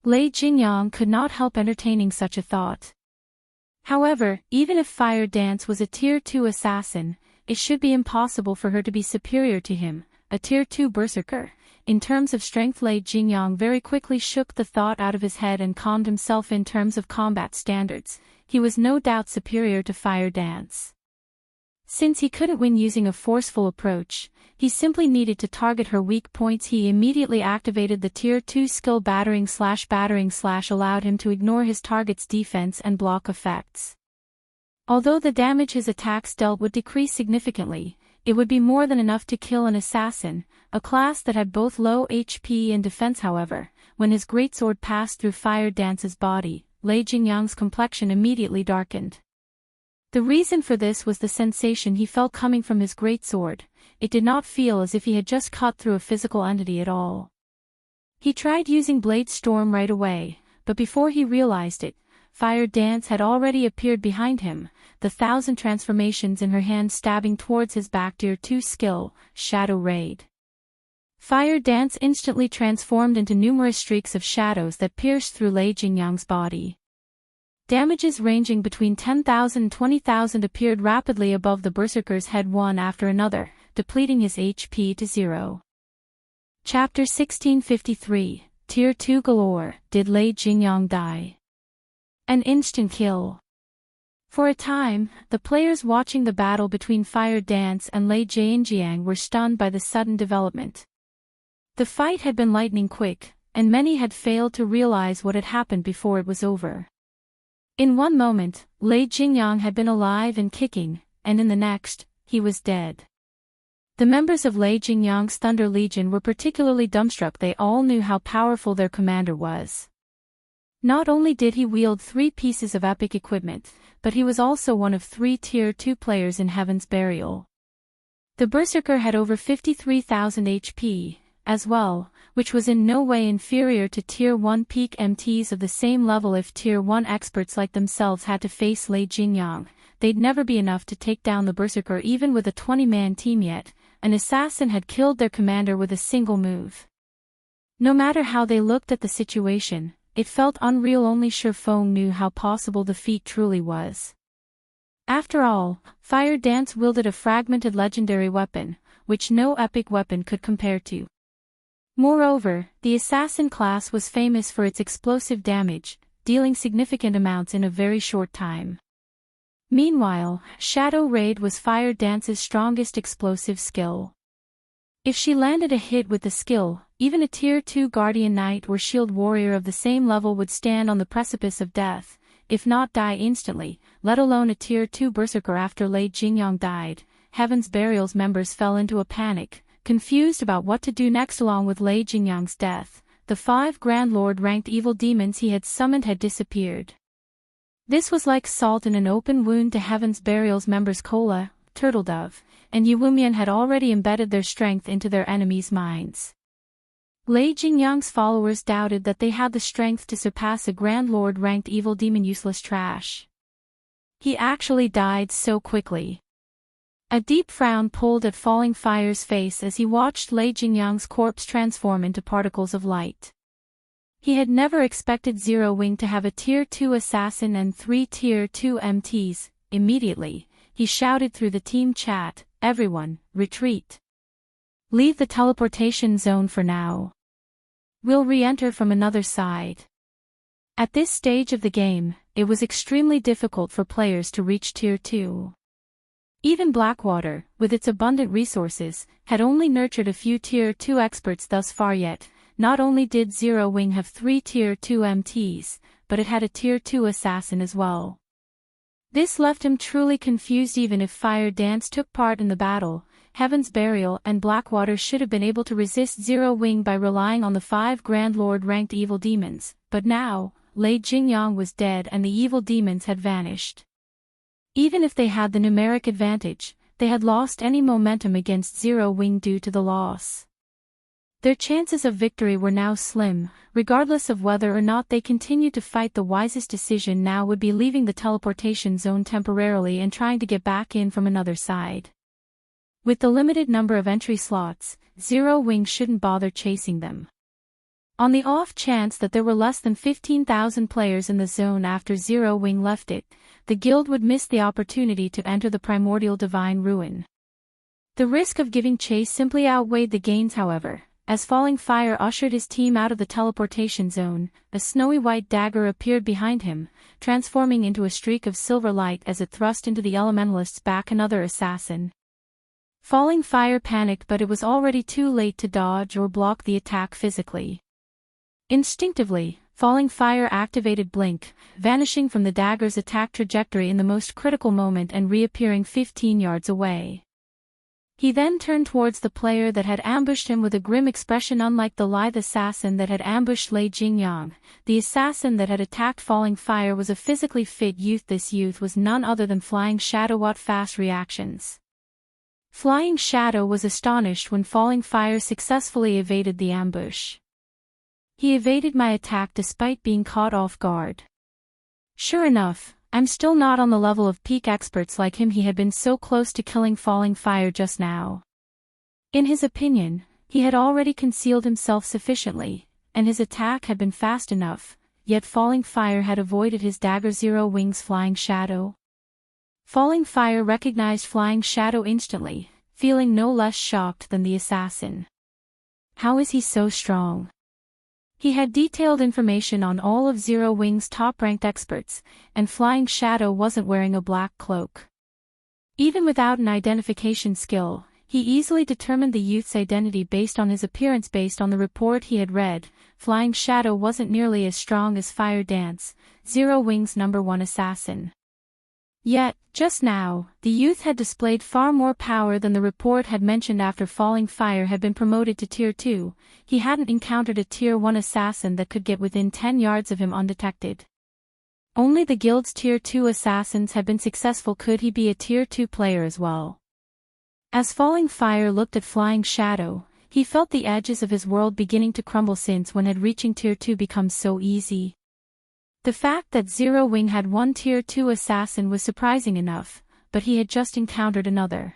Lei Jingyang could not help entertaining such a thought. However, even if Fire Dance was a Tier 2 assassin, it should be impossible for her to be superior to him, a Tier 2 berserker. In terms of strength, Lei Jingyang very quickly shook the thought out of his head and calmed himself. In terms of combat standards, he was no doubt superior to Fire Dance. Since he couldn't win using a forceful approach, he simply needed to target her weak points. He immediately activated the Tier 2 skill Battering / allowed him to ignore his target's defense and block effects. Although the damage his attacks dealt would decrease significantly, it would be more than enough to kill an assassin, a class that had both low HP and defense. However, when his greatsword passed through Fire Dance's body, Lei Jingyang's complexion immediately darkened. The reason for this was the sensation he felt coming from his greatsword. It did not feel as if he had just cut through a physical entity at all. He tried using Blade Storm right away, but before he realized it, Fire Dance had already appeared behind him, the 1,000 transformations in her hand stabbing towards his back. Tier 2 skill, Shadow Raid. Fire Dance instantly transformed into numerous streaks of shadows that pierced through Lei Jingyang's body. Damages ranging between 10,000 and 20,000 appeared rapidly above the berserker's head, one after another, depleting his HP to 0. Chapter 1653, Tier 2 Galore. Did Lei Jingyang die? An instant kill. For a time, the players watching the battle between Fire Dance and Lei Jingyang were stunned by the sudden development. The fight had been lightning quick, and many had failed to realize what had happened before it was over. In one moment, Lei Jingyang had been alive and kicking, and in the next, he was dead. The members of Lei Jingyang's Thunder Legion were particularly dumbstruck. They all knew how powerful their commander was. Not only did he wield 3 pieces of epic equipment, but he was also one of 3 Tier 2 players in Heaven's Burial. The Berserker had over 53,000 HP, as well, which was in no way inferior to Tier 1 peak MTs of the same level. If Tier 1 experts like themselves had to face Lei Jingyang, they'd never be enough to take down the Berserker even with a 20-man team. Yet, an assassin had killed their commander with a single move. No matter how they looked at the situation, it felt unreal. Only Sure Fong knew how possible the feat truly was. After all, Fire Dance wielded a fragmented legendary weapon, which no epic weapon could compare to. Moreover, the assassin class was famous for its explosive damage, dealing significant amounts in a very short time. Meanwhile, Shadow Raid was Fire Dance's strongest explosive skill. If she landed a hit with the skill, even a Tier 2 Guardian Knight or Shield Warrior of the same level would stand on the precipice of death, if not die instantly, let alone a Tier 2 Berserker. After Lei Jingyang died, Heaven's Burial's members fell into a panic, confused about what to do next. Along with Lei Jingyang's death, the 5 Grand Lord-ranked evil demons he had summoned had disappeared. This was like salt in an open wound to Heaven's Burial's members. Kola, Turtledove, and Yuwumian had already embedded their strength into their enemies' minds. Lei Jingyang's followers doubted that they had the strength to surpass a Grand Lord-ranked evil demon. Useless trash. He actually died so quickly. A deep frown pulled at Falling Fire's face as he watched Lei Jingyang's corpse transform into particles of light. He had never expected Zero Wing to have a Tier 2 assassin and 3 Tier 2 MTs. Immediately, he shouted through the team chat, "Everyone, retreat. Leave the teleportation zone for now. We'll re-enter from another side." At this stage of the game, it was extremely difficult for players to reach Tier 2. Even Blackwater, with its abundant resources, had only nurtured a few Tier 2 experts thus far. Yet, not only did Zero Wing have 3 Tier 2 MTs, but it had a Tier 2 assassin as well. This left him truly confused. Even if Fire Dance took part in the battle, Heaven's Burial and Blackwater should have been able to resist Zero Wing by relying on the 5 Grand Lord-ranked evil demons, but now, Lei Jingyang was dead and the evil demons had vanished. Even if they had the numeric advantage, they had lost any momentum against Zero Wing due to the loss. Their chances of victory were now slim. Regardless of whether or not they continued to fight, the wisest decision now would be leaving the teleportation zone temporarily and trying to get back in from another side. With the limited number of entry slots, Zero Wing shouldn't bother chasing them. On the off chance that there were less than 15,000 players in the zone after Zero Wing left it, the guild would miss the opportunity to enter the Primordial Divine Ruin. The risk of giving chase simply outweighed the gains. However, as Falling Fire ushered his team out of the teleportation zone, a snowy white dagger appeared behind him, transforming into a streak of silver light as it thrust into the elementalist's back another assassin. Falling Fire panicked, but it was already too late to dodge or block the attack physically. Instinctively, Falling Fire activated Blink, vanishing from the dagger's attack trajectory in the most critical moment and reappearing 15 yards away. He then turned towards the player that had ambushed him with a grim expression. Unlike the lithe assassin that had ambushed Lei Jingyang, the assassin that had attacked Falling Fire was a physically fit youth. This youth was none other than Flying Shadow. What fast reactions! Flying Shadow was astonished when Falling Fire successfully evaded the ambush. He evaded my attack despite being caught off guard. Sure enough, I'm still not on the level of peak experts like him. He had been so close to killing Falling Fire just now. In his opinion, he had already concealed himself sufficiently, and his attack had been fast enough, yet Falling Fire had avoided his dagger. Zero Wing's Flying Shadow. Falling Fire recognized Flying Shadow instantly, feeling no less shocked than the assassin. How is he so strong? He had detailed information on all of Zero Wing's top-ranked experts, and Flying Shadow wasn't wearing a black cloak. Even without an identification skill, he easily determined the youth's identity based on his appearance. Based on the report he had read, Flying Shadow wasn't nearly as strong as Fire Dance, Zero Wing's #1 assassin. Yet, just now, the youth had displayed far more power than the report had mentioned. After Falling Fire had been promoted to Tier 2, he hadn't encountered a Tier 1 assassin that could get within 10 yards of him undetected. Only the guild's Tier 2 assassins had been successful. Could he be a Tier 2 player as well? As Falling Fire looked at Flying Shadow, he felt the edges of his world beginning to crumble. Since when had reaching Tier 2 become so easy? The fact that Zero Wing had one Tier 2 assassin was surprising enough, but he had just encountered another.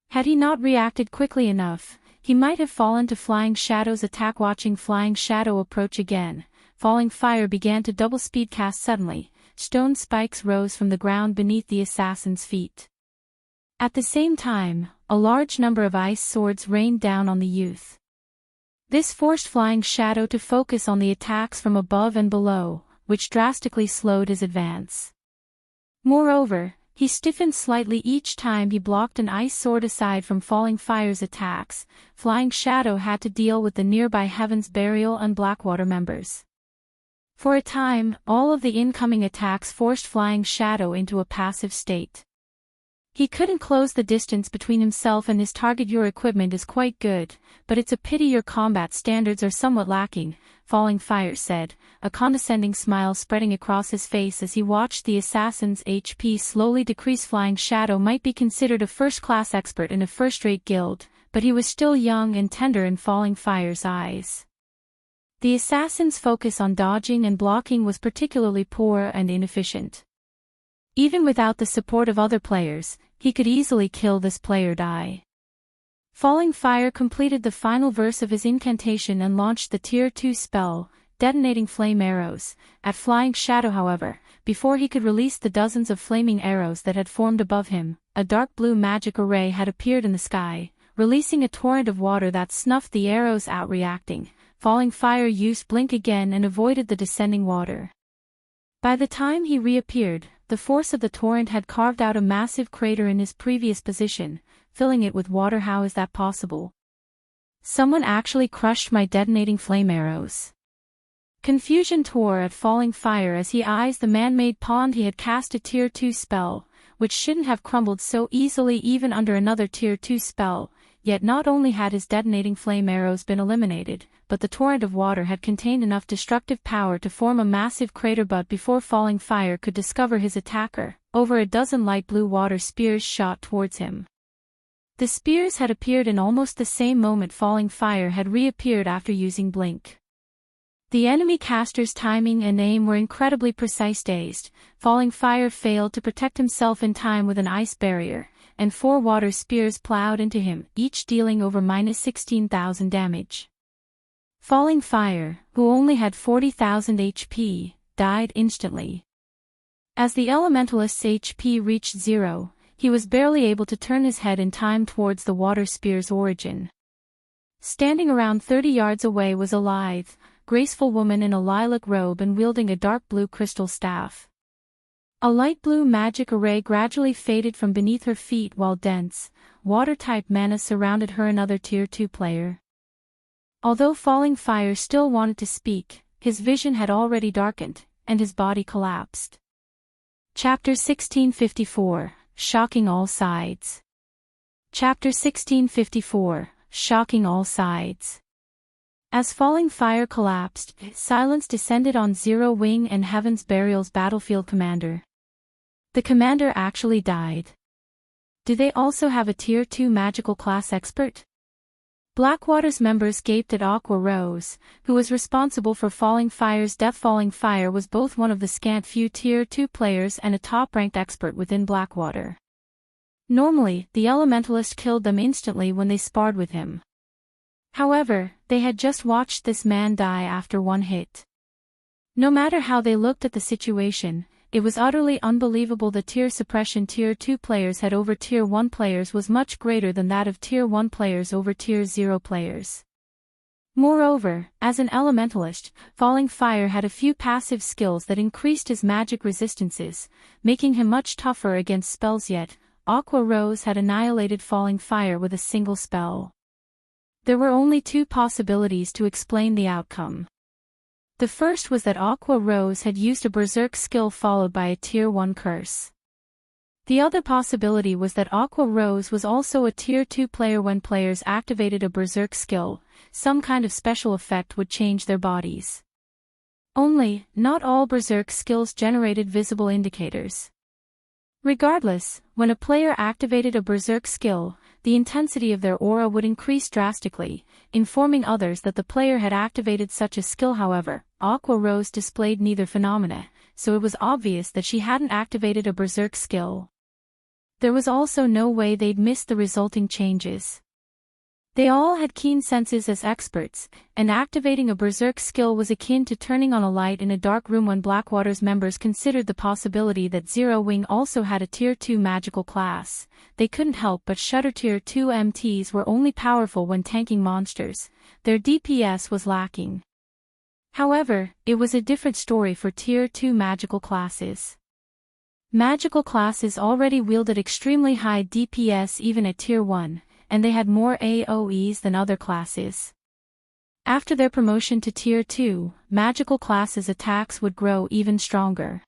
Had he not reacted quickly enough, he might have fallen to Flying Shadow's attack. Watching Flying Shadow approach again, Falling Fire began to double speed cast suddenly. Stone spikes rose from the ground beneath the assassin's feet. At the same time, a large number of ice swords rained down on the youth. This forced Flying Shadow to focus on the attacks from above and below, which drastically slowed his advance. Moreover, he stiffened slightly each time he blocked an ice sword aside from Falling Fire's attacks. Flying Shadow had to deal with the nearby Heaven's Burial and Blackwater members. For a time, all of the incoming attacks forced Flying Shadow into a passive state. He couldn't close the distance between himself and his target. Your equipment is quite good, but it's a pity your combat standards are somewhat lacking, Falling Fire said, a condescending smile spreading across his face as he watched the assassin's HP slowly decrease. Flying Shadow might be considered a first-class expert in a first-rate guild, but he was still young and tender in Falling Fire's eyes. The assassin's focus on dodging and blocking was particularly poor and inefficient. Even without the support of other players, he could easily kill this player die. Falling Fire completed the final verse of his incantation and launched the Tier 2 spell, detonating flame arrows, at Flying Shadow. However, before he could release the dozens of flaming arrows that had formed above him, a dark blue magic array had appeared in the sky, releasing a torrent of water that snuffed the arrows out. Reacting, Falling Fire used Blink again and avoided the descending water. By the time he reappeared, the force of the torrent had carved out a massive crater in his previous position, filling it with water. How is that possible? Someone actually crushed my detonating flame arrows. Confusion tore at Falling Fire as he eyes the man-made pond. He had cast a Tier 2 spell, which shouldn't have crumbled so easily even under another Tier 2 spell, yet not only had his detonating flame arrows been eliminated, but the torrent of water had contained enough destructive power to form a massive crater. But before Falling Fire could discover his attacker, over a dozen light blue water spears shot towards him. The spears had appeared in almost the same moment Falling Fire had reappeared after using Blink. The enemy caster's timing and aim were incredibly precise. Dazed, Falling Fire failed to protect himself in time with an ice barrier, and 4 water spears plowed into him, each dealing over -16,000 damage. Falling Fire, who only had 40,000 HP, died instantly. As the Elementalist's HP reached 0, he was barely able to turn his head in time towards the water spear's origin. Standing around 30 yards away was a lithe, graceful woman in a lilac robe and wielding a dark blue crystal staff. A light blue magic array gradually faded from beneath her feet while dense, water-type mana surrounded her. Another Tier 2 player. Although Falling Fire still wanted to speak, his vision had already darkened, and his body collapsed. Chapter 1654, Shocking All Sides. Chapter 1654, Shocking All Sides. As Falling Fire collapsed, silence descended on Zero Wing and Heaven's Burial's battlefield commander. The commander actually died. Do they also have a Tier 2 magical class expert? Blackwater's members gaped at Aqua Rose, who was responsible for Falling Fire's death. Falling Fire was both one of the scant few Tier 2 players and a top-ranked expert within Blackwater. Normally, the Elementalist killed them instantly when they sparred with him. However, they had just watched this man die after one hit. No matter how they looked at the situation, it was utterly unbelievable. The tier suppression Tier 2 players had over Tier 1 players was much greater than that of Tier 1 players over Tier 0 players. Moreover, as an Elementalist, Falling Fire had a few passive skills that increased his magic resistances, making him much tougher against spells. Yet, Aqua Rose had annihilated Falling Fire with a single spell. There were only 2 possibilities to explain the outcome. The first was that Aqua Rose had used a Berserk skill followed by a Tier 1 curse. The other possibility was that Aqua Rose was also a Tier 2 player. When players activated a Berserk skill, some kind of special effect would change their bodies. Only, not all Berserk skills generated visible indicators. Regardless, when a player activated a Berserk skill, the intensity of their aura would increase drastically, informing others that the player had activated such a skill. However, Aqua Rose displayed neither phenomena, so it was obvious that she hadn't activated a Berserk skill. There was also no way they'd miss the resulting changes. They all had keen senses as experts, and activating a berserk skill was akin to turning on a light in a dark room. When Blackwater's members considered the possibility that Zero Wing also had a Tier 2 magical class, they couldn't help but shudder. Tier 2 MTs were only powerful when tanking monsters. Their DPS was lacking. However, it was a different story for Tier 2 magical classes. Magical classes already wielded extremely high DPS even at Tier 1, and they had more AoEs than other classes. After their promotion to Tier 2, magical classes' attacks would grow even stronger.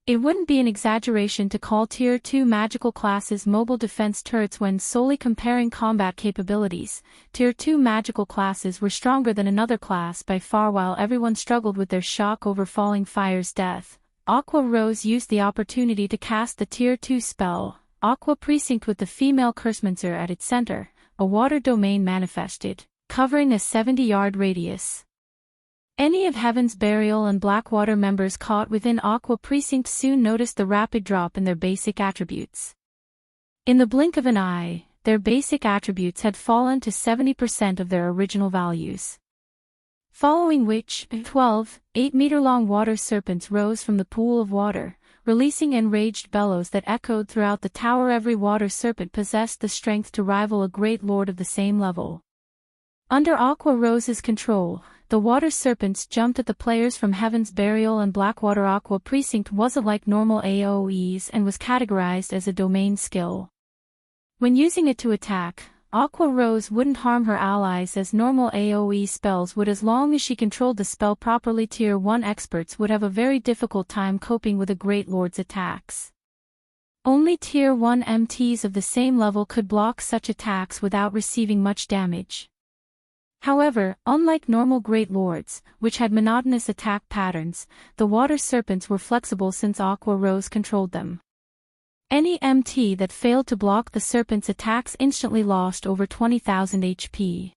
It wouldn't be an exaggeration to call Tier 2 magical classes mobile defense turrets when solely comparing combat capabilities. Tier 2 magical classes were stronger than another class by far. While everyone struggled with their shock over Falling Fire's death, Aqua Rose used the opportunity to cast the Tier 2 spell, Aqua Precinct, with the female Cursemancer at its center. A water domain manifested, covering a 70-yard radius. Any of Heaven's Burial and Blackwater members caught within Aqua Precinct soon noticed the rapid drop in their basic attributes. In the blink of an eye, their basic attributes had fallen to 70% of their original values. Following which, 12, 8-meter-long water serpents rose from the pool of water, releasing enraged bellows that echoed throughout the tower. Every water serpent possessed the strength to rival a great lord of the same level. Under Aqua Rose's control, the water serpents jumped at the players from Heaven's Burial and Blackwater. Aqua Precinct wasn't like normal AoEs and was categorized as a domain skill. When using it to attack, Aqua Rose wouldn't harm her allies as normal AoE spells would. As long as she controlled the spell properly, Tier 1 experts would have a very difficult time coping with a Great Lord's attacks. Only Tier 1 MTs of the same level could block such attacks without receiving much damage. However, unlike normal Great Lords, which had monotonous attack patterns, the water serpents were flexible since Aqua Rose controlled them. Any MT that failed to block the serpent's attacks instantly lost over 20,000 HP.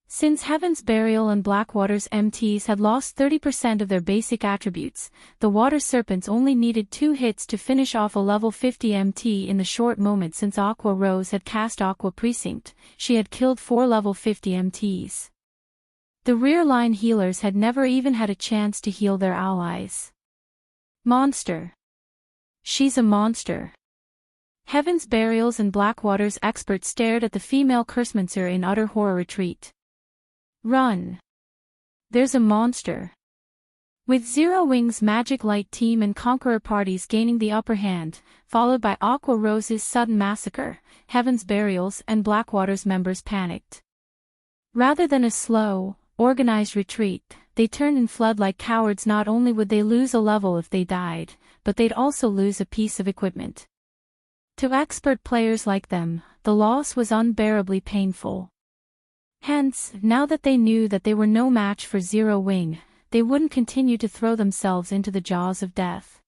Since Heaven's Burial and Blackwater's MTs had lost 30% of their basic attributes, the water serpents only needed 2 hits to finish off a level 50 MT. In the short moment since Aqua Rose had cast Aqua Precinct, she had killed 4 level 50 MTs. The rear line healers had never even had a chance to heal their allies. Monster. She's a monster. Heaven's Burials and Blackwater's experts stared at the female Cursemancer in utter horror. Retreat. Run. There's a monster. With Zero Wing's Magic Light team and Conqueror parties gaining the upper hand, followed by Aqua Rose's sudden massacre, Heaven's Burials and Blackwater's members panicked. Rather than a slow, organized retreat, they turned and fled like cowards. Not only would they lose a level if they died, but they'd also lose a piece of equipment. To expert players like them, the loss was unbearably painful. Hence, now that they knew that they were no match for Zero Wing, they wouldn't continue to throw themselves into the jaws of death.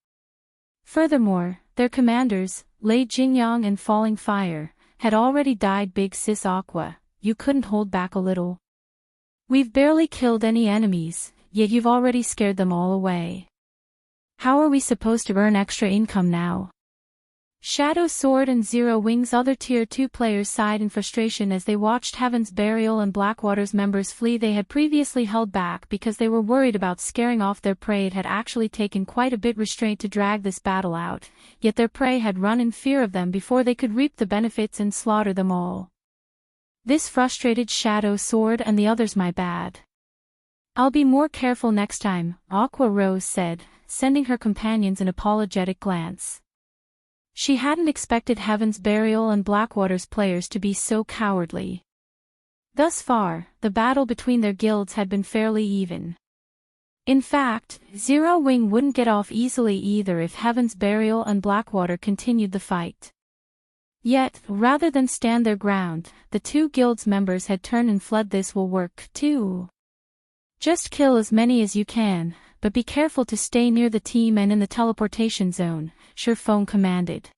Furthermore, their commanders, Lei Jingyang and Falling Fire, had already died. Big Sis Aqua, you couldn't hold back a little? We've barely killed any enemies, yet you've already scared them all away. How are we supposed to earn extra income now? Shadow Sword and Zero Wing's other Tier 2 players sighed in frustration as they watched Heaven's Burial and Blackwater's members flee. They had previously held back because they were worried about scaring off their prey. It had actually taken quite a bit restraint to drag this battle out, yet their prey had run in fear of them before they could reap the benefits and slaughter them all. This frustrated Shadow Sword and the others. My bad. I'll be more careful next time, Aqua Rose said, sending her companions an apologetic glance. She hadn't expected Heaven's Burial and Blackwater's players to be so cowardly. Thus far, the battle between their guilds had been fairly even. In fact, Zero Wing wouldn't get off easily either if Heaven's Burial and Blackwater continued the fight. Yet, rather than stand their ground, the two guilds' members had turned and fled. This will work, too. Just kill as many as you can, but be careful to stay near the team and in the teleportation zone, Shurfeng commanded.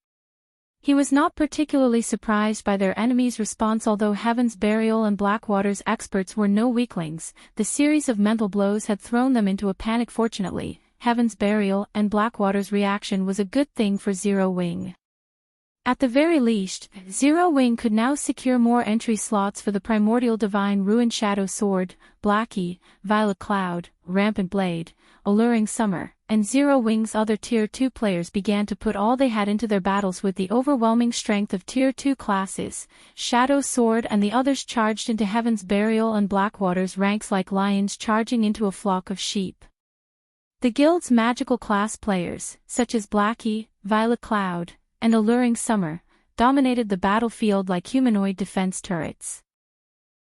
He was not particularly surprised by their enemy's response. Although Heaven's Burial and Blackwater's experts were no weaklings, the series of mental blows had thrown them into a panic. Fortunately, Heaven's Burial and Blackwater's reaction was a good thing for Zero Wing. At the very least, Zero Wing could now secure more entry slots for the Primordial Divine Ruin Shadow Sword, Blackie, Violet Cloud, Rampant Blade, Alluring Summer, and Zero Wing's other Tier 2 players began to put all they had into their battles with the overwhelming strength of Tier 2 classes. Shadow Sword and the others charged into Heaven's Burial and Blackwater's ranks like lions charging into a flock of sheep. The guild's magical class players, such as Blackie, Violet Cloud, and Alluring Summer, dominated the battlefield like humanoid defense turrets.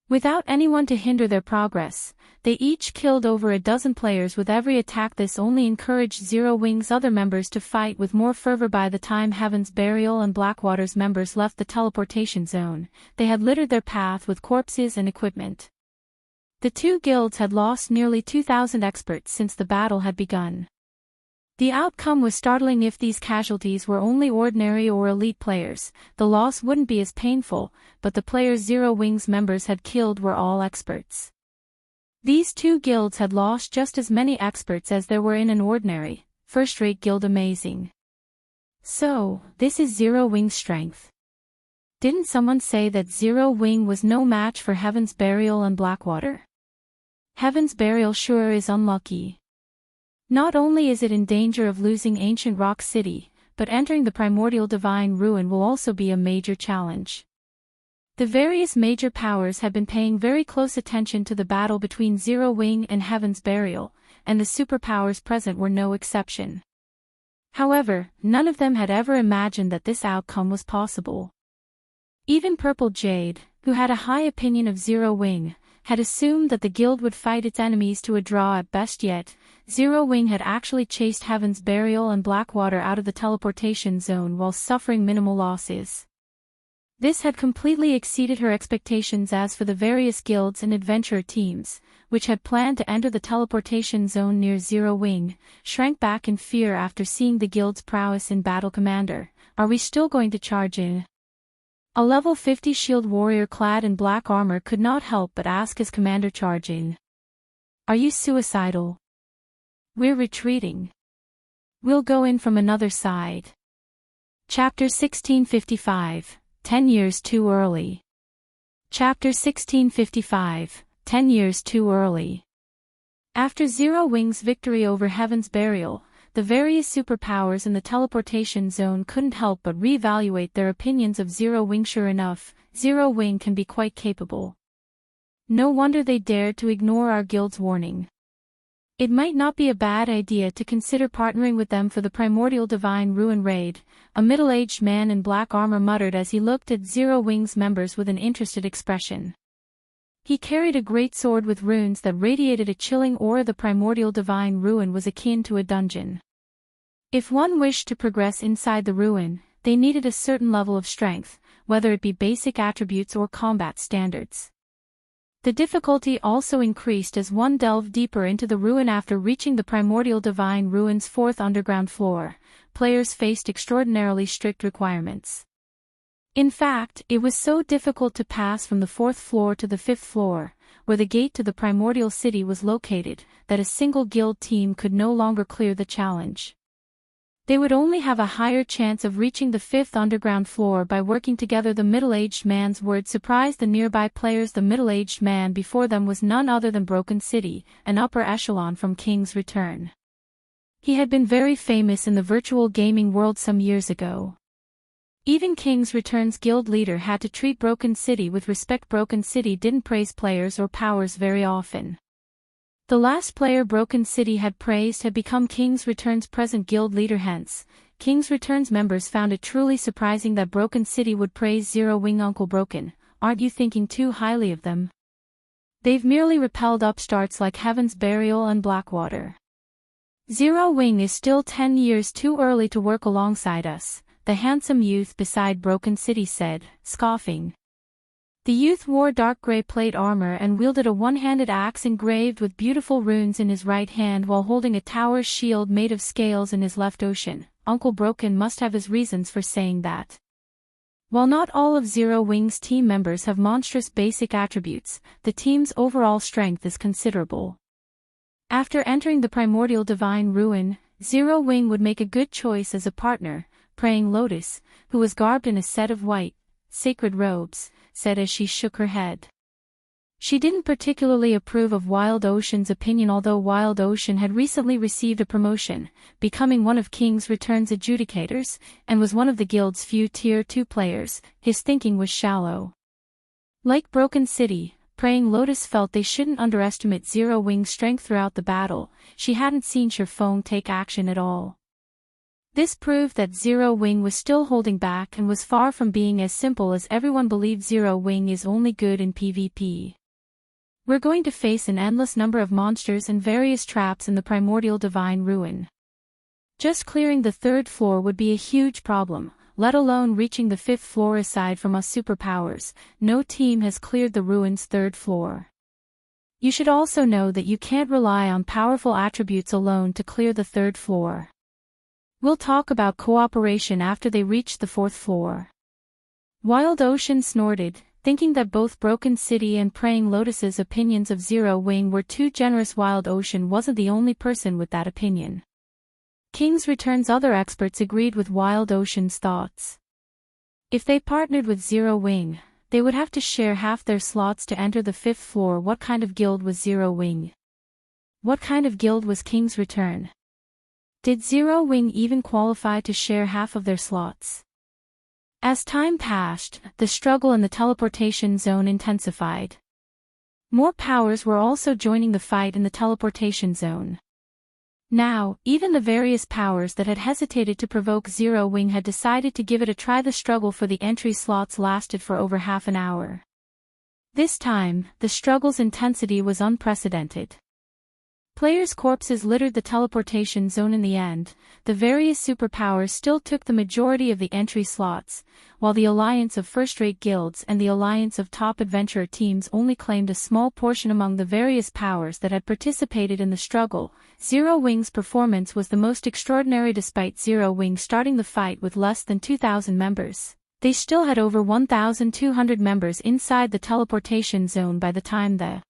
Without anyone to hinder their progress, they each killed over a dozen players with every attack. This only encouraged Zero Wing's other members to fight with more fervor. By the time Heaven's Burial and Blackwater's members left the teleportation zone, they had littered their path with corpses and equipment. The two guilds had lost nearly 2,000 experts since the battle had begun. The outcome was startling. If these casualties were only ordinary or elite players, the loss wouldn't be as painful, but the players Zero Wing's members had killed were all experts. These two guilds had lost just as many experts as there were in an ordinary, first-rate guild. Amazing. So, this is Zero Wing's strength. Didn't someone say that Zero Wing was no match for Heaven's Burial and Blackwater? Heaven's Burial sure is unlucky. Not only is it in danger of losing Ancient Rock City, but entering the Primordial Divine Ruin will also be a major challenge. The various major powers had been paying very close attention to the battle between Zero Wing and Heaven's Burial, and the superpowers present were no exception. However, none of them had ever imagined that this outcome was possible. Even Purple Jade, who had a high opinion of Zero Wing, had assumed that the guild would fight its enemies to a draw at best. Yet, Zero Wing had actually chased Heaven's Burial and Blackwater out of the teleportation zone while suffering minimal losses. This had completely exceeded her expectations. As for the various guilds and adventurer teams, which had planned to enter the teleportation zone near Zero Wing, shrank back in fear after seeing the guild's prowess in battle. Commander, are we still going to charge in? A level 50 shield warrior clad in black armor could not help but ask his commander. Charging. Are you suicidal? We're retreating. We'll go in from another side. Chapter 1655, 10 years too early. Chapter 1655, 10 years too early. After Zero Wing's victory over Heaven's Burial, the various superpowers in the teleportation zone couldn't help but reevaluate their opinions of Zero Wing. Sure enough, Zero Wing can be quite capable. No wonder they dared to ignore our guild's warning. It might not be a bad idea to consider partnering with them for the Primordial Divine Ruin raid, a middle-aged man in black armor muttered as he looked at Zero Wing's members with an interested expression. He carried a great sword with runes that radiated a chilling aura. The Primordial Divine Ruin was akin to a dungeon. If one wished to progress inside the ruin, they needed a certain level of strength, whether it be basic attributes or combat standards. The difficulty also increased as one delved deeper into the ruin. After reaching the Primordial Divine Ruin's fourth underground floor, players faced extraordinarily strict requirements. In fact, it was so difficult to pass from the fourth floor to the fifth floor, where the gate to the Primordial City was located, that a single guild team could no longer clear the challenge. They would only have a higher chance of reaching the fifth underground floor by working together. The middle-aged man's words surprised the nearby players. The middle-aged man before them was none other than Broken City, an upper echelon from King's Return. He had been very famous in the virtual gaming world some years ago. Even King's Return's guild leader had to treat Broken City with respect. Broken City didn't praise players or powers very often. The last player Broken City had praised had become King's Return's present guild leader. Hence, King's Return's members found it truly surprising that Broken City would praise Zero Wing. Uncle Broken, aren't you thinking too highly of them? They've merely repelled upstarts like Heaven's Burial and Blackwater. Zero Wing is still 10 years too early to work alongside us, the handsome youth beside Broken City said, scoffing. The youth wore dark gray plate armor and wielded a one-handed axe engraved with beautiful runes in his right hand while holding a tower's shield made of scales in his left. Ocean. Uncle Broken must have his reasons for saying that. While not all of Zero Wing's team members have monstrous basic attributes, the team's overall strength is considerable. After entering the Primordial Divine Ruin, Zero Wing would make a good choice as a partner, Praying Lotus, who was garbed in a set of white, sacred robes, said as she shook her head. She didn't particularly approve of Wild Ocean's opinion, although Wild Ocean had recently received a promotion, becoming one of King's Return's adjudicators, and was one of the guild's few Tier 2 players. His thinking was shallow. Like Broken City, Praying Lotus felt they shouldn't underestimate Zero Wing's strength throughout the battle. She hadn't seen Shifeng take action at all. This proved that Zero Wing was still holding back and was far from being as simple as everyone believed. Zero Wing is only good in PvP. We're going to face an endless number of monsters and various traps in the Primordial Divine Ruin. Just clearing the 3rd floor would be a huge problem, let alone reaching the 5th floor. Aside from us superpowers, no team has cleared the ruin's 3rd floor. You should also know that you can't rely on powerful attributes alone to clear the 3rd floor. We'll talk about cooperation after they reach the 4th floor. Wild Ocean snorted, thinking that both Broken City and Praying Lotus's opinions of Zero Wing were too generous. Wild Ocean wasn't the only person with that opinion. King's Return's other experts agreed with Wild Ocean's thoughts. If they partnered with Zero Wing, they would have to share half their slots to enter the 5th floor. What kind of guild was Zero Wing? What kind of guild was King's Return? Did Zero Wing even qualify to share half of their slots? As time passed, the struggle in the teleportation zone intensified. More powers were also joining the fight in the teleportation zone. Now, even the various powers that had hesitated to provoke Zero Wing had decided to give it a try. The struggle for the entry slots lasted for over half an hour. This time, the struggle's intensity was unprecedented. Players' corpses littered the teleportation zone. In the end, the various superpowers still took the majority of the entry slots, while the alliance of first-rate guilds and the alliance of top adventurer teams only claimed a small portion among the various powers that had participated in the struggle. Zero Wing's performance was the most extraordinary. Despite Zero Wing starting the fight with less than 2,000 members, they still had over 1,200 members inside the teleportation zone by the time the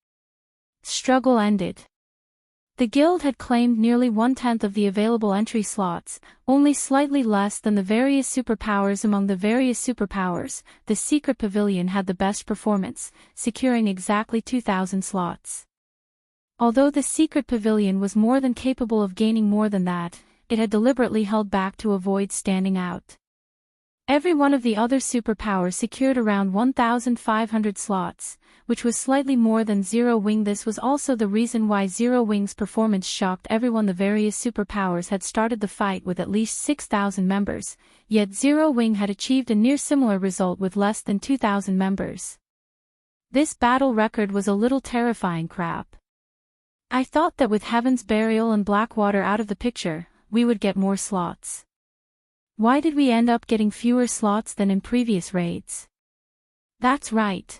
struggle ended. The guild had claimed nearly 1/10 of the available entry slots, only slightly less than the various superpowers. Among the various superpowers, the Secret Pavilion had the best performance, securing exactly 2,000 slots. Although the Secret Pavilion was more than capable of gaining more than that, it had deliberately held back to avoid standing out. Every one of the other superpowers secured around 1,500 slots, which was slightly more than Zero Wing. This was also the reason why Zero Wing's performance shocked everyone. The various superpowers had started the fight with at least 6,000 members, yet Zero Wing had achieved a near similar result with less than 2,000 members. This battle record was a little terrifying. Crap. I thought that with Heaven's Burial and Blackwater out of the picture, we would get more slots. Why did we end up getting fewer slots than in previous raids? That's right.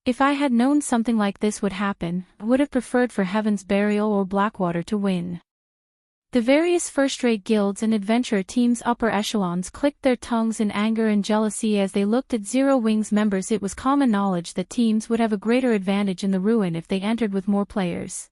If I had known something like this would happen, I would have preferred for Heaven's Burial or Blackwater to win. The various first-rate guilds and adventurer teams' upper echelons clicked their tongues in anger and jealousy as they looked at Zero Wing's members. It was common knowledge that teams would have a greater advantage in the ruin if they entered with more players.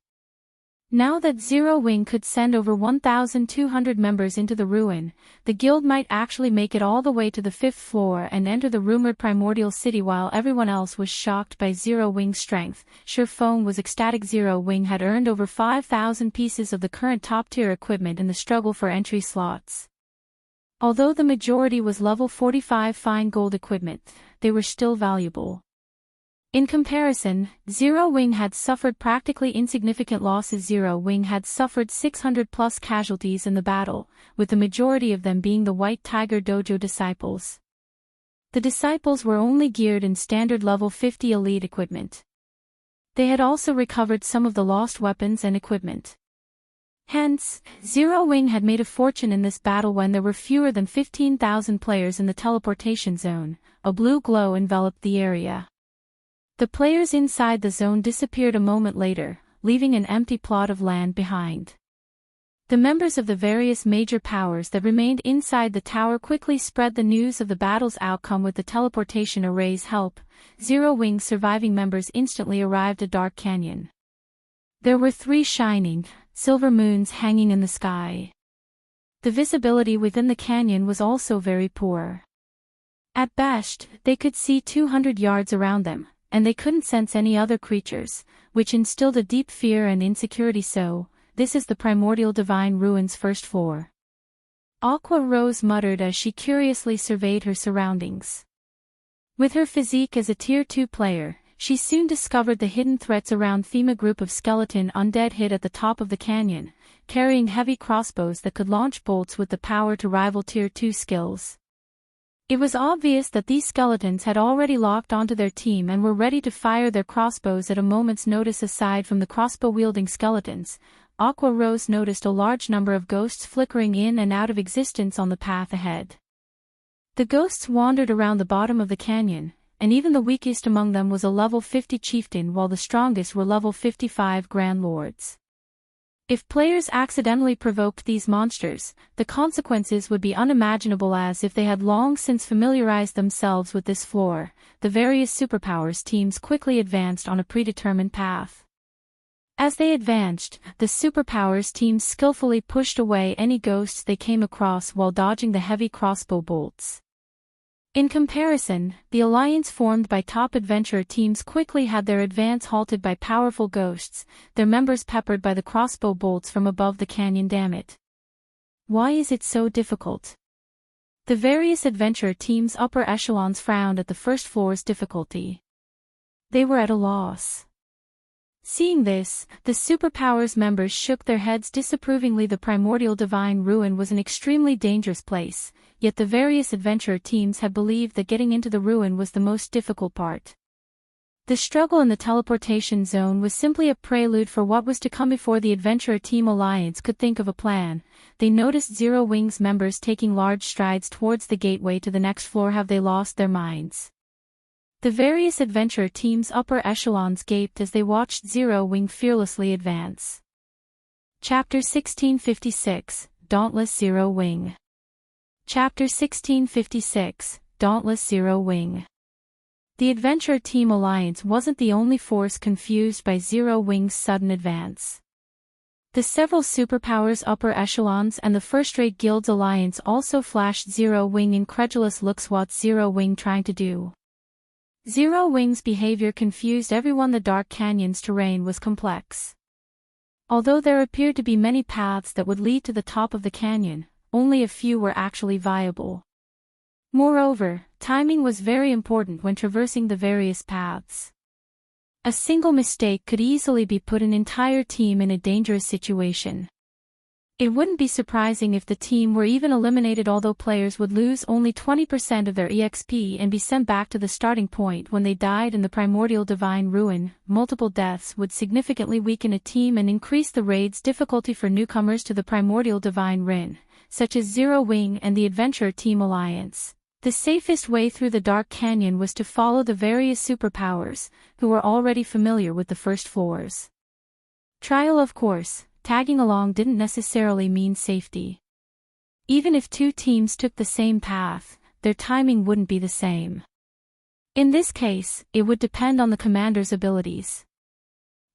Now that Zero Wing could send over 1,200 members into the ruin, the guild might actually make it all the way to the 5th floor and enter the rumored Primordial City. While everyone else was shocked by Zero Wing's strength, Shifeng was ecstatic. Zero Wing had earned over 5,000 pieces of the current top-tier equipment in the struggle for entry slots. Although the majority was level 45 fine gold equipment, they were still valuable. In comparison, Zero Wing had suffered practically insignificant losses. Zero Wing had suffered 600+ casualties in the battle, with the majority of them being the White Tiger Dojo disciples. The disciples were only geared in standard level 50 elite equipment. They had also recovered some of the lost weapons and equipment. Hence, Zero Wing had made a fortune in this battle. When there were fewer than 15,000 players in the teleportation zone, a blue glow enveloped the area. The players inside the zone disappeared a moment later, leaving an empty plot of land behind. The members of the various major powers that remained inside the tower quickly spread the news of the battle's outcome. With the teleportation array's help, Zero Wing's surviving members instantly arrived at Dark Canyon. There were 3 shining, silver moons hanging in the sky. The visibility within the canyon was also very poor. At best, they could see 200 yards around them, and they couldn't sense any other creatures, which instilled a deep fear and insecurity. So, this is the Primordial Divine Ruins first floor. Aqua Rose muttered as she curiously surveyed her surroundings. With her physique as a Tier 2 player, she soon discovered the hidden threats around them. A group of skeleton undead hid at the top of the canyon, carrying heavy crossbows that could launch bolts with the power to rival Tier 2 skills. It was obvious that these skeletons had already locked onto their team and were ready to fire their crossbows at a moment's notice. Aside from the crossbow-wielding skeletons, Aqua Rose noticed a large number of ghosts flickering in and out of existence on the path ahead. The ghosts wandered around the bottom of the canyon, and even the weakest among them was a level 50 chieftain, while the strongest were level 55 grand lords. If players accidentally provoked these monsters, the consequences would be unimaginable. As if they had long since familiarized themselves with this floor, the various superpowers teams quickly advanced on a predetermined path. As they advanced, the superpowers teams skillfully pushed away any ghosts they came across while dodging the heavy crossbow bolts. In comparison, the alliance formed by top adventurer teams quickly had their advance halted by powerful ghosts, their members peppered by the crossbow bolts from above the canyon. Damn it. Why is it so difficult? The various adventurer teams' upper echelons frowned at the first floor's difficulty. They were at a loss. Seeing this, the superpowers members shook their heads disapprovingly. The Primordial Divine Ruin was an extremely dangerous place, yet the various adventurer teams had believed that getting into the ruin was the most difficult part. The struggle in the teleportation zone was simply a prelude for what was to come. Before the adventurer team alliance could think of a plan, they noticed Zero Wings members taking large strides towards the gateway to the next floor. Have they lost their minds? The various adventurer teams' upper echelons gaped as they watched Zero Wing fearlessly advance. Chapter 1656, Dauntless Zero Wing. Chapter 1656, Dauntless Zero Wing. The adventurer team alliance wasn't the only force confused by Zero Wing's sudden advance. The several superpowers' upper echelons and the first-rate guilds alliance also flashed Zero Wing incredulous looks. What's Zero Wing trying to do? Zero Wing's behavior confused everyone. The Dark Canyon's terrain was complex. Although there appeared to be many paths that would lead to the top of the canyon, only a few were actually viable. Moreover, timing was very important when traversing the various paths. A single mistake could easily be put an entire team in a dangerous situation. It wouldn't be surprising if the team were even eliminated, although players would lose only 20% of their EXP and be sent back to the starting point when they died in the Primordial Divine Ruin. Multiple deaths would significantly weaken a team and increase the raid's difficulty for newcomers to the Primordial Divine Ruin, such as Zero Wing and the Adventurer Team Alliance. The safest way through the Dark Canyon was to follow the various superpowers, who were already familiar with the first floors. Trial, of course. Tagging along didn't necessarily mean safety. Even if two teams took the same path, their timing wouldn't be the same. In this case, it would depend on the commander's abilities.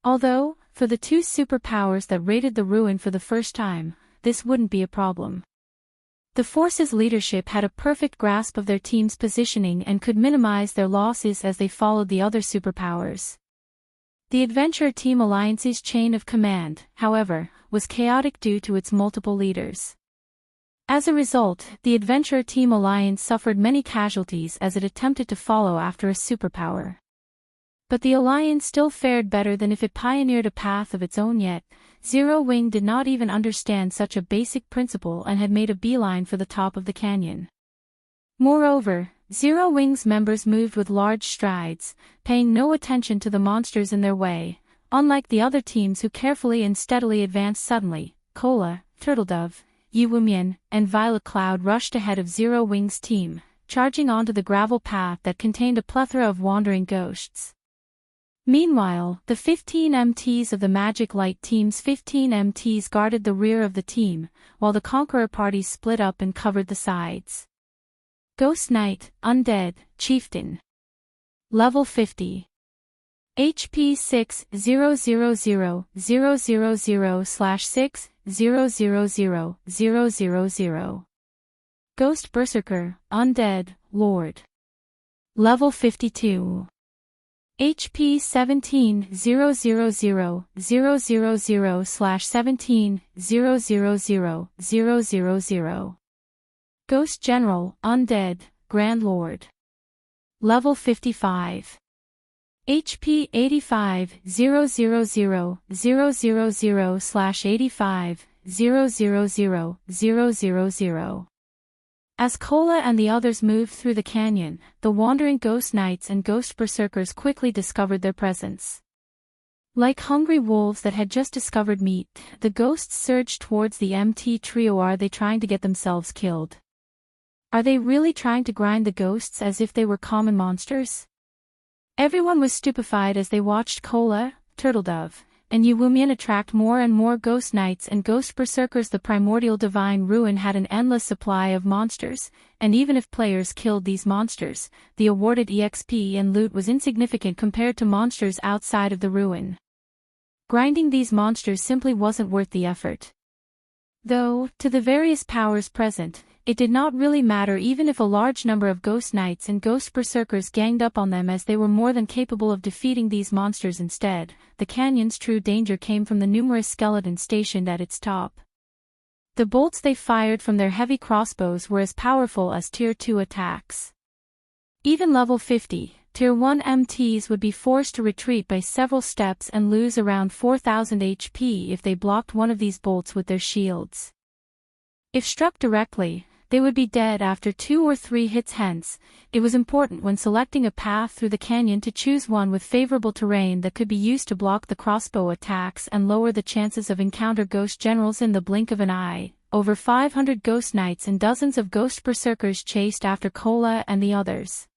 Although, for the two superpowers that raided the ruin for the first time, this wouldn't be a problem. The force's leadership had a perfect grasp of their team's positioning and could minimize their losses as they followed the other superpowers. The Adventurer Team Alliance's chain of command, however, was chaotic due to its multiple leaders. As a result, the Adventurer Team Alliance suffered many casualties as it attempted to follow after a superpower. But the Alliance still fared better than if it pioneered a path of its own. Yet, Zero Wing did not even understand such a basic principle and had made a beeline for the top of the canyon. Moreover, Zero Wing's members moved with large strides, paying no attention to the monsters in their way, unlike the other teams who carefully and steadily advanced. Suddenly, Cola, Turtledove, Yiwumian, and Violet Cloud rushed ahead of Zero Wing's team, charging onto the gravel path that contained a plethora of wandering ghosts. Meanwhile, the 15 MTs of the Magic Light Team's 15 MTs guarded the rear of the team, while the Conqueror parties split up and covered the sides. Ghost Knight, Undead, Chieftain. Level 50. HP 6000000/60000000. Ghost Berserker, Undead, Lord. Level 52. HP 170000/17000000. Ghost General, Undead, Grand Lord. Level 55. HP 85000/8500000. As Cola and the others moved through the canyon, the wandering ghost knights and ghost berserkers quickly discovered their presence. Like hungry wolves that had just discovered meat, the ghosts surged towards the MT trio. Are they trying to get themselves killed? Are they really trying to grind the ghosts as if they were common monsters? Everyone was stupefied as they watched Cola, Turtledove, and Yuwumian attract more and more ghost knights and ghost berserkers. The primordial divine ruin had an endless supply of monsters, and even if players killed these monsters, the awarded EXP and loot was insignificant compared to monsters outside of the ruin. Grinding these monsters simply wasn't worth the effort. Though, to the various powers present, it did not really matter even if a large number of ghost knights and ghost berserkers ganged up on them, as they were more than capable of defeating these monsters. Instead, the canyon's true danger came from the numerous skeletons stationed at its top. The bolts they fired from their heavy crossbows were as powerful as Tier 2 attacks. Even level 50, Tier 1 MTs would be forced to retreat by several steps and lose around 4000 HP if they blocked one of these bolts with their shields. If struck directly, they would be dead after 2 or 3 hits. Hence, it was important when selecting a path through the canyon to choose one with favorable terrain that could be used to block the crossbow attacks and lower the chances of encounter ghost generals in the blink of an eye. Over 500 ghost knights and dozens of ghost berserkers chased after Cola and the others.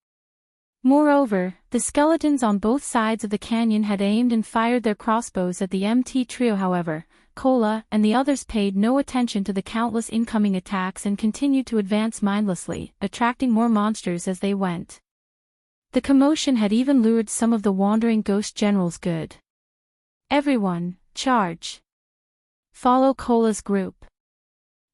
Moreover, the skeletons on both sides of the canyon had aimed and fired their crossbows at the MT trio. However, Cola and the others paid no attention to the countless incoming attacks and continued to advance mindlessly, attracting more monsters as they went. The commotion had even lured some of the wandering ghost generals. Good. Everyone, charge. Follow Cola's group.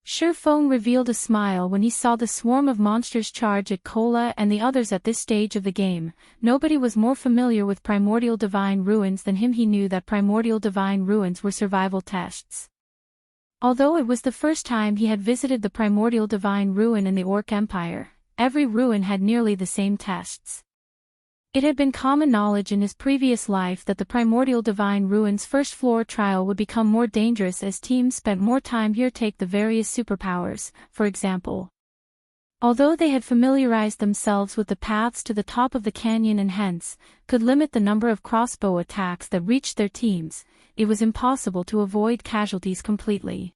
Shurfong revealed a smile when he saw the swarm of monsters charge at Cola and the others. At this stage of the game, nobody was more familiar with Primordial Divine Ruins than him. He knew that Primordial Divine Ruins were survival tests. Although it was the first time he had visited the Primordial Divine Ruin in the Orc Empire, every ruin had nearly the same tests. It had been common knowledge in his previous life that the Primordial Divine Ruins first floor trial would become more dangerous as teams spent more time here. Take the various superpowers, for example. Although they had familiarized themselves with the paths to the top of the canyon and hence could limit the number of crossbow attacks that reached their teams, it was impossible to avoid casualties completely.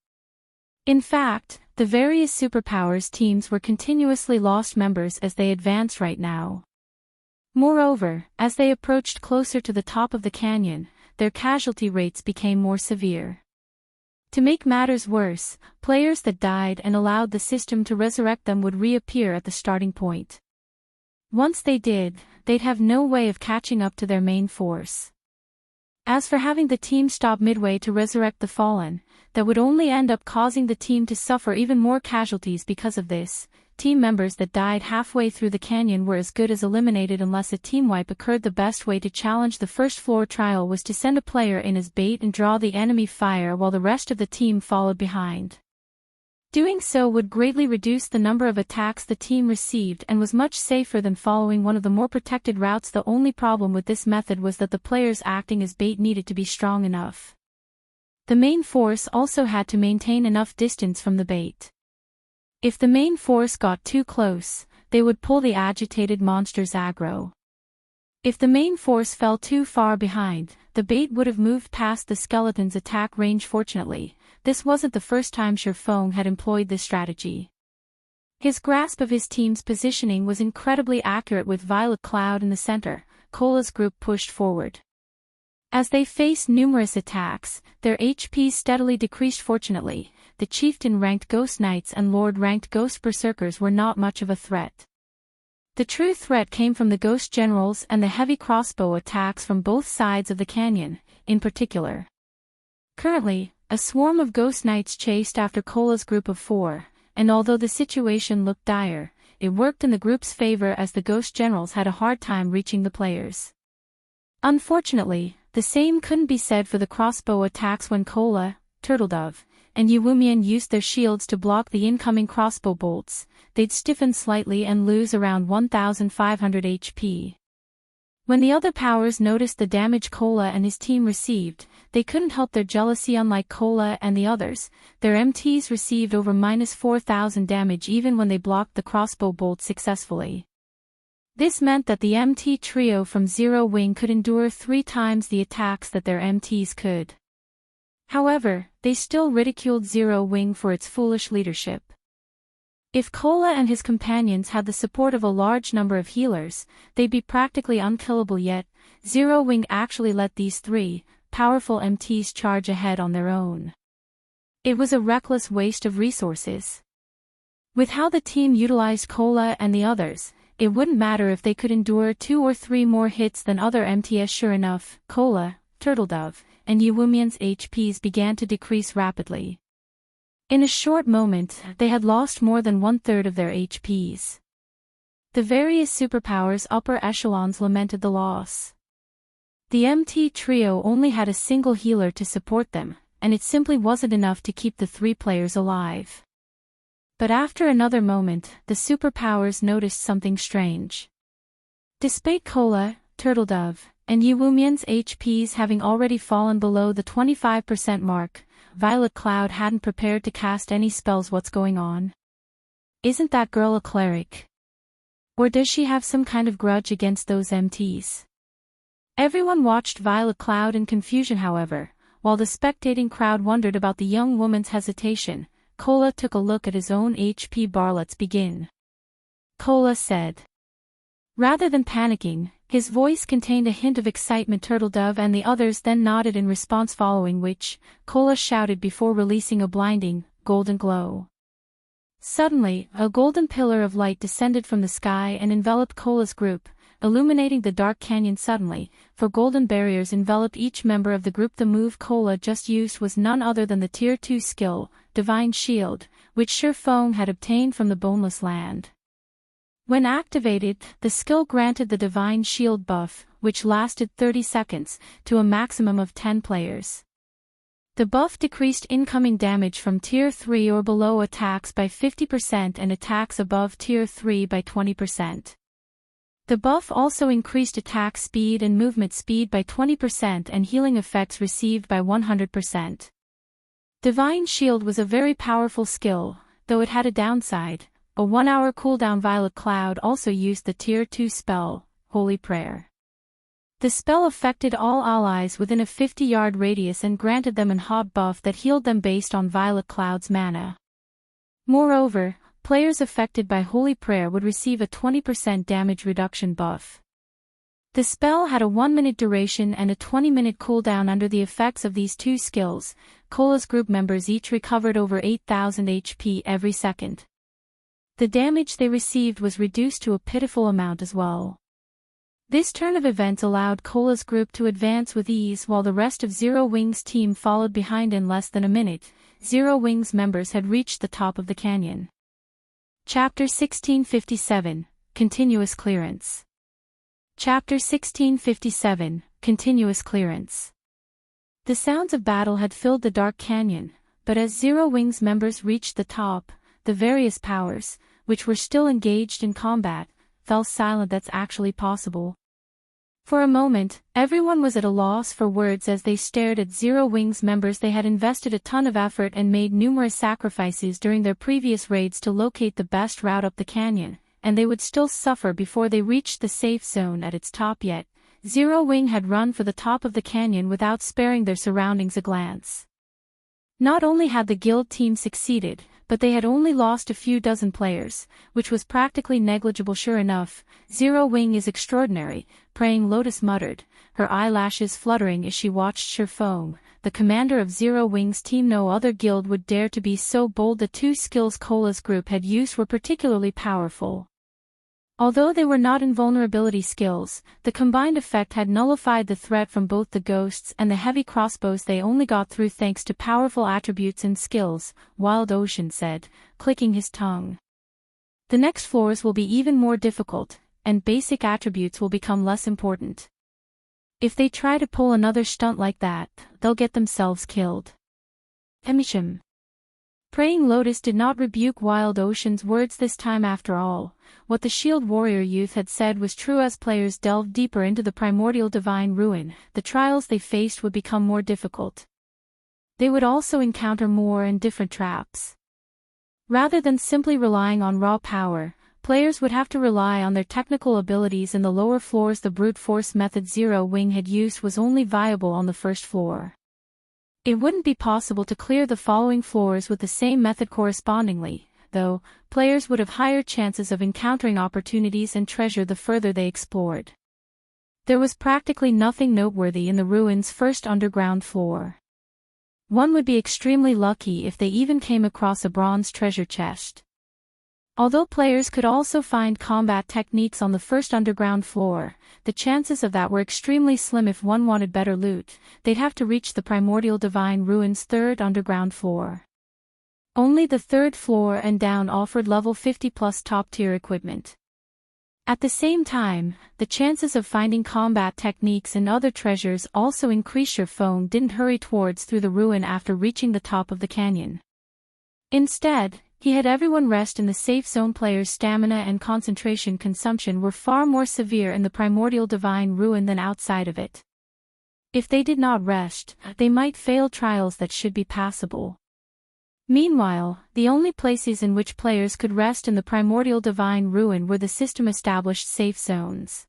In fact, the various superpowers teams were continuously lost members as they advanced right now. Moreover, as they approached closer to the top of the canyon, their casualty rates became more severe. To make matters worse, players that died and allowed the system to resurrect them would reappear at the starting point. Once they did, they'd have no way of catching up to their main force. As for having the team stop midway to resurrect the fallen, that would only end up causing the team to suffer even more casualties. Because of this, team members that died halfway through the canyon were as good as eliminated unless a team wipe occurred. The best way to challenge the first floor trial was to send a player in as bait and draw the enemy fire while the rest of the team followed behind. Doing so would greatly reduce the number of attacks the team received and was much safer than following one of the more protected routes. The only problem with this method was that the players acting as bait needed to be strong enough. The main force also had to maintain enough distance from the bait. If the main force got too close, they would pull the agitated monsters aggro. If the main force fell too far behind, the bait would have moved past the skeleton's attack range. Fortunately, this wasn't the first time Shurfong had employed this strategy. His grasp of his team's positioning was incredibly accurate. With Violet Cloud in the center, Cola's group pushed forward. As they faced numerous attacks, their HP steadily decreased. Fortunately, the chieftain-ranked Ghost Knights and Lord-ranked Ghost Berserkers were not much of a threat. The true threat came from the Ghost Generals and the heavy crossbow attacks from both sides of the canyon, in particular. Currently, a swarm of Ghost Knights chased after Cola's group of 4, and although the situation looked dire, it worked in the group's favor as the Ghost Generals had a hard time reaching the players. Unfortunately, the same couldn't be said for the crossbow attacks when Cola, Turtledove, and Yuwumian used their shields to block the incoming crossbow bolts. They'd stiffen slightly and lose around 1,500 HP. When the other powers noticed the damage Cola and his team received, they couldn't help their jealousy. Unlike Cola and the others, their MTs received over -4,000 damage even when they blocked the crossbow bolts successfully. This meant that the MT trio from Zero Wing could endure 3 times the attacks that their MTs could. However, they still ridiculed Zero Wing for its foolish leadership. If Cola and his companions had the support of a large number of healers, they'd be practically unkillable, yet Zero Wing actually let these 3 powerful MTs charge ahead on their own. It was a reckless waste of resources. With how the team utilized Cola and the others, it wouldn't matter if they could endure 2 or 3 more hits than other MTs. Sure enough, Cola, Turtledove, and Yuwumian's HPs began to decrease rapidly. In a short moment, they had lost more than 1/3 of their HPs. The various superpowers upper echelons lamented the loss. The MT trio only had a single healer to support them, and it simply wasn't enough to keep the 3 players alive. But after another moment, the superpowers noticed something strange. Despite Cola, Turtledove, and Yuwumian's HPs having already fallen below the 25% mark, Violet Cloud hadn't prepared to cast any spells. What's going on? Isn't that girl a cleric? Or does she have some kind of grudge against those MTs? Everyone watched Violet Cloud in confusion. However, while the spectating crowd wondered about the young woman's hesitation, Cola took a look at his own HP bar. Let's begin, Cola said. Rather than panicking, his voice contained a hint of excitement. Turtledove and the others then nodded in response, following which, Cola shouted before releasing a blinding, golden glow. Suddenly, a golden pillar of light descended from the sky and enveloped Cola's group, illuminating the dark canyon. Suddenly, 4 golden barriers enveloped each member of the group. The move Cola just used was none other than the Tier 2 skill, Divine Shield, which Shurfeng had obtained from the Boneless Land. When activated, the skill granted the Divine Shield buff, which lasted 30 seconds, to a maximum of 10 players. The buff decreased incoming damage from Tier 3 or below attacks by 50% and attacks above Tier 3 by 20%. The buff also increased attack speed and movement speed by 20% and healing effects received by 100%. Divine Shield was a very powerful skill, though it had a downside. A 1-hour cooldown. Violet Cloud also used the Tier 2 spell, Holy Prayer. The spell affected all allies within a 50-yard radius and granted them an hot buff that healed them based on Violet Cloud's mana. Moreover, players affected by Holy Prayer would receive a 20% damage reduction buff. The spell had a 1-minute duration and a 20-minute cooldown. Under the effects of these 2 skills, Cola's group members each recovered over 8,000 HP every second. The damage they received was reduced to a pitiful amount as well. This turn of events allowed Cola's group to advance with ease while the rest of Zero Wing's team followed behind. In less than a minute, Zero Wing's members had reached the top of the canyon. Chapter 1657, Continuous Clearance. Chapter 1657, Continuous Clearance. The sounds of battle had filled the dark canyon, but as Zero Wing's members reached the top, the various powers, which were still engaged in combat, fell silent. That's actually possible. For a moment, everyone was at a loss for words as they stared at Zero Wing's members. They had invested a ton of effort and made numerous sacrifices during their previous raids to locate the best route up the canyon, and they would still suffer before they reached the safe zone at its top. Yet, Zero Wing had run for the top of the canyon without sparing their surroundings a glance. Not only had the guild team succeeded, but they had only lost a few dozen players, which was practically negligible. Sure enough, Zero Wing is extraordinary, Praying Lotus muttered, her eyelashes fluttering as she watched Shurfeng, the commander of Zero Wing's team. No other guild would dare to be so bold. The 2 skills Cola's group had used were particularly powerful. Although they were not invulnerability skills, the combined effect had nullified the threat from both the ghosts and the heavy crossbows they only got through thanks to powerful attributes and skills, Wild Ocean said, clicking his tongue. The next floors will be even more difficult, and basic attributes will become less important. If they try to pull another stunt like that, they'll get themselves killed. Emisham. Praying Lotus did not rebuke Wild Ocean's words this time after all. What the Shield Warrior youth had said was true. As players delved deeper into the Primordial Divine Ruin, the trials they faced would become more difficult. They would also encounter more and different traps. Rather than simply relying on raw power, players would have to rely on their technical abilities in the lower floors. The brute force method Zero Wing had used was only viable on the first floor. It wouldn't be possible to clear the following floors with the same method correspondingly, though. Players would have higher chances of encountering opportunities and treasure the further they explored. There was practically nothing noteworthy in the ruins' first underground floor. One would be extremely lucky if they even came across a bronze treasure chest. Although players could also find combat techniques on the first underground floor, the chances of that were extremely slim. If one wanted better loot, they'd have to reach the Primordial Divine Ruins' third underground floor. Only the third floor and down offered level 50 plus top-tier equipment. At the same time, the chances of finding combat techniques and other treasures also increased. Your phone didn't hurry towards through the ruin after reaching the top of the canyon. Instead, he had everyone rest in the safe zone. Players' stamina and concentration consumption were far more severe in the Primordial Divine Ruin than outside of it. If they did not rest, they might fail trials that should be passable. Meanwhile, the only places in which players could rest in the Primordial Divine Ruin were the system-established safe zones.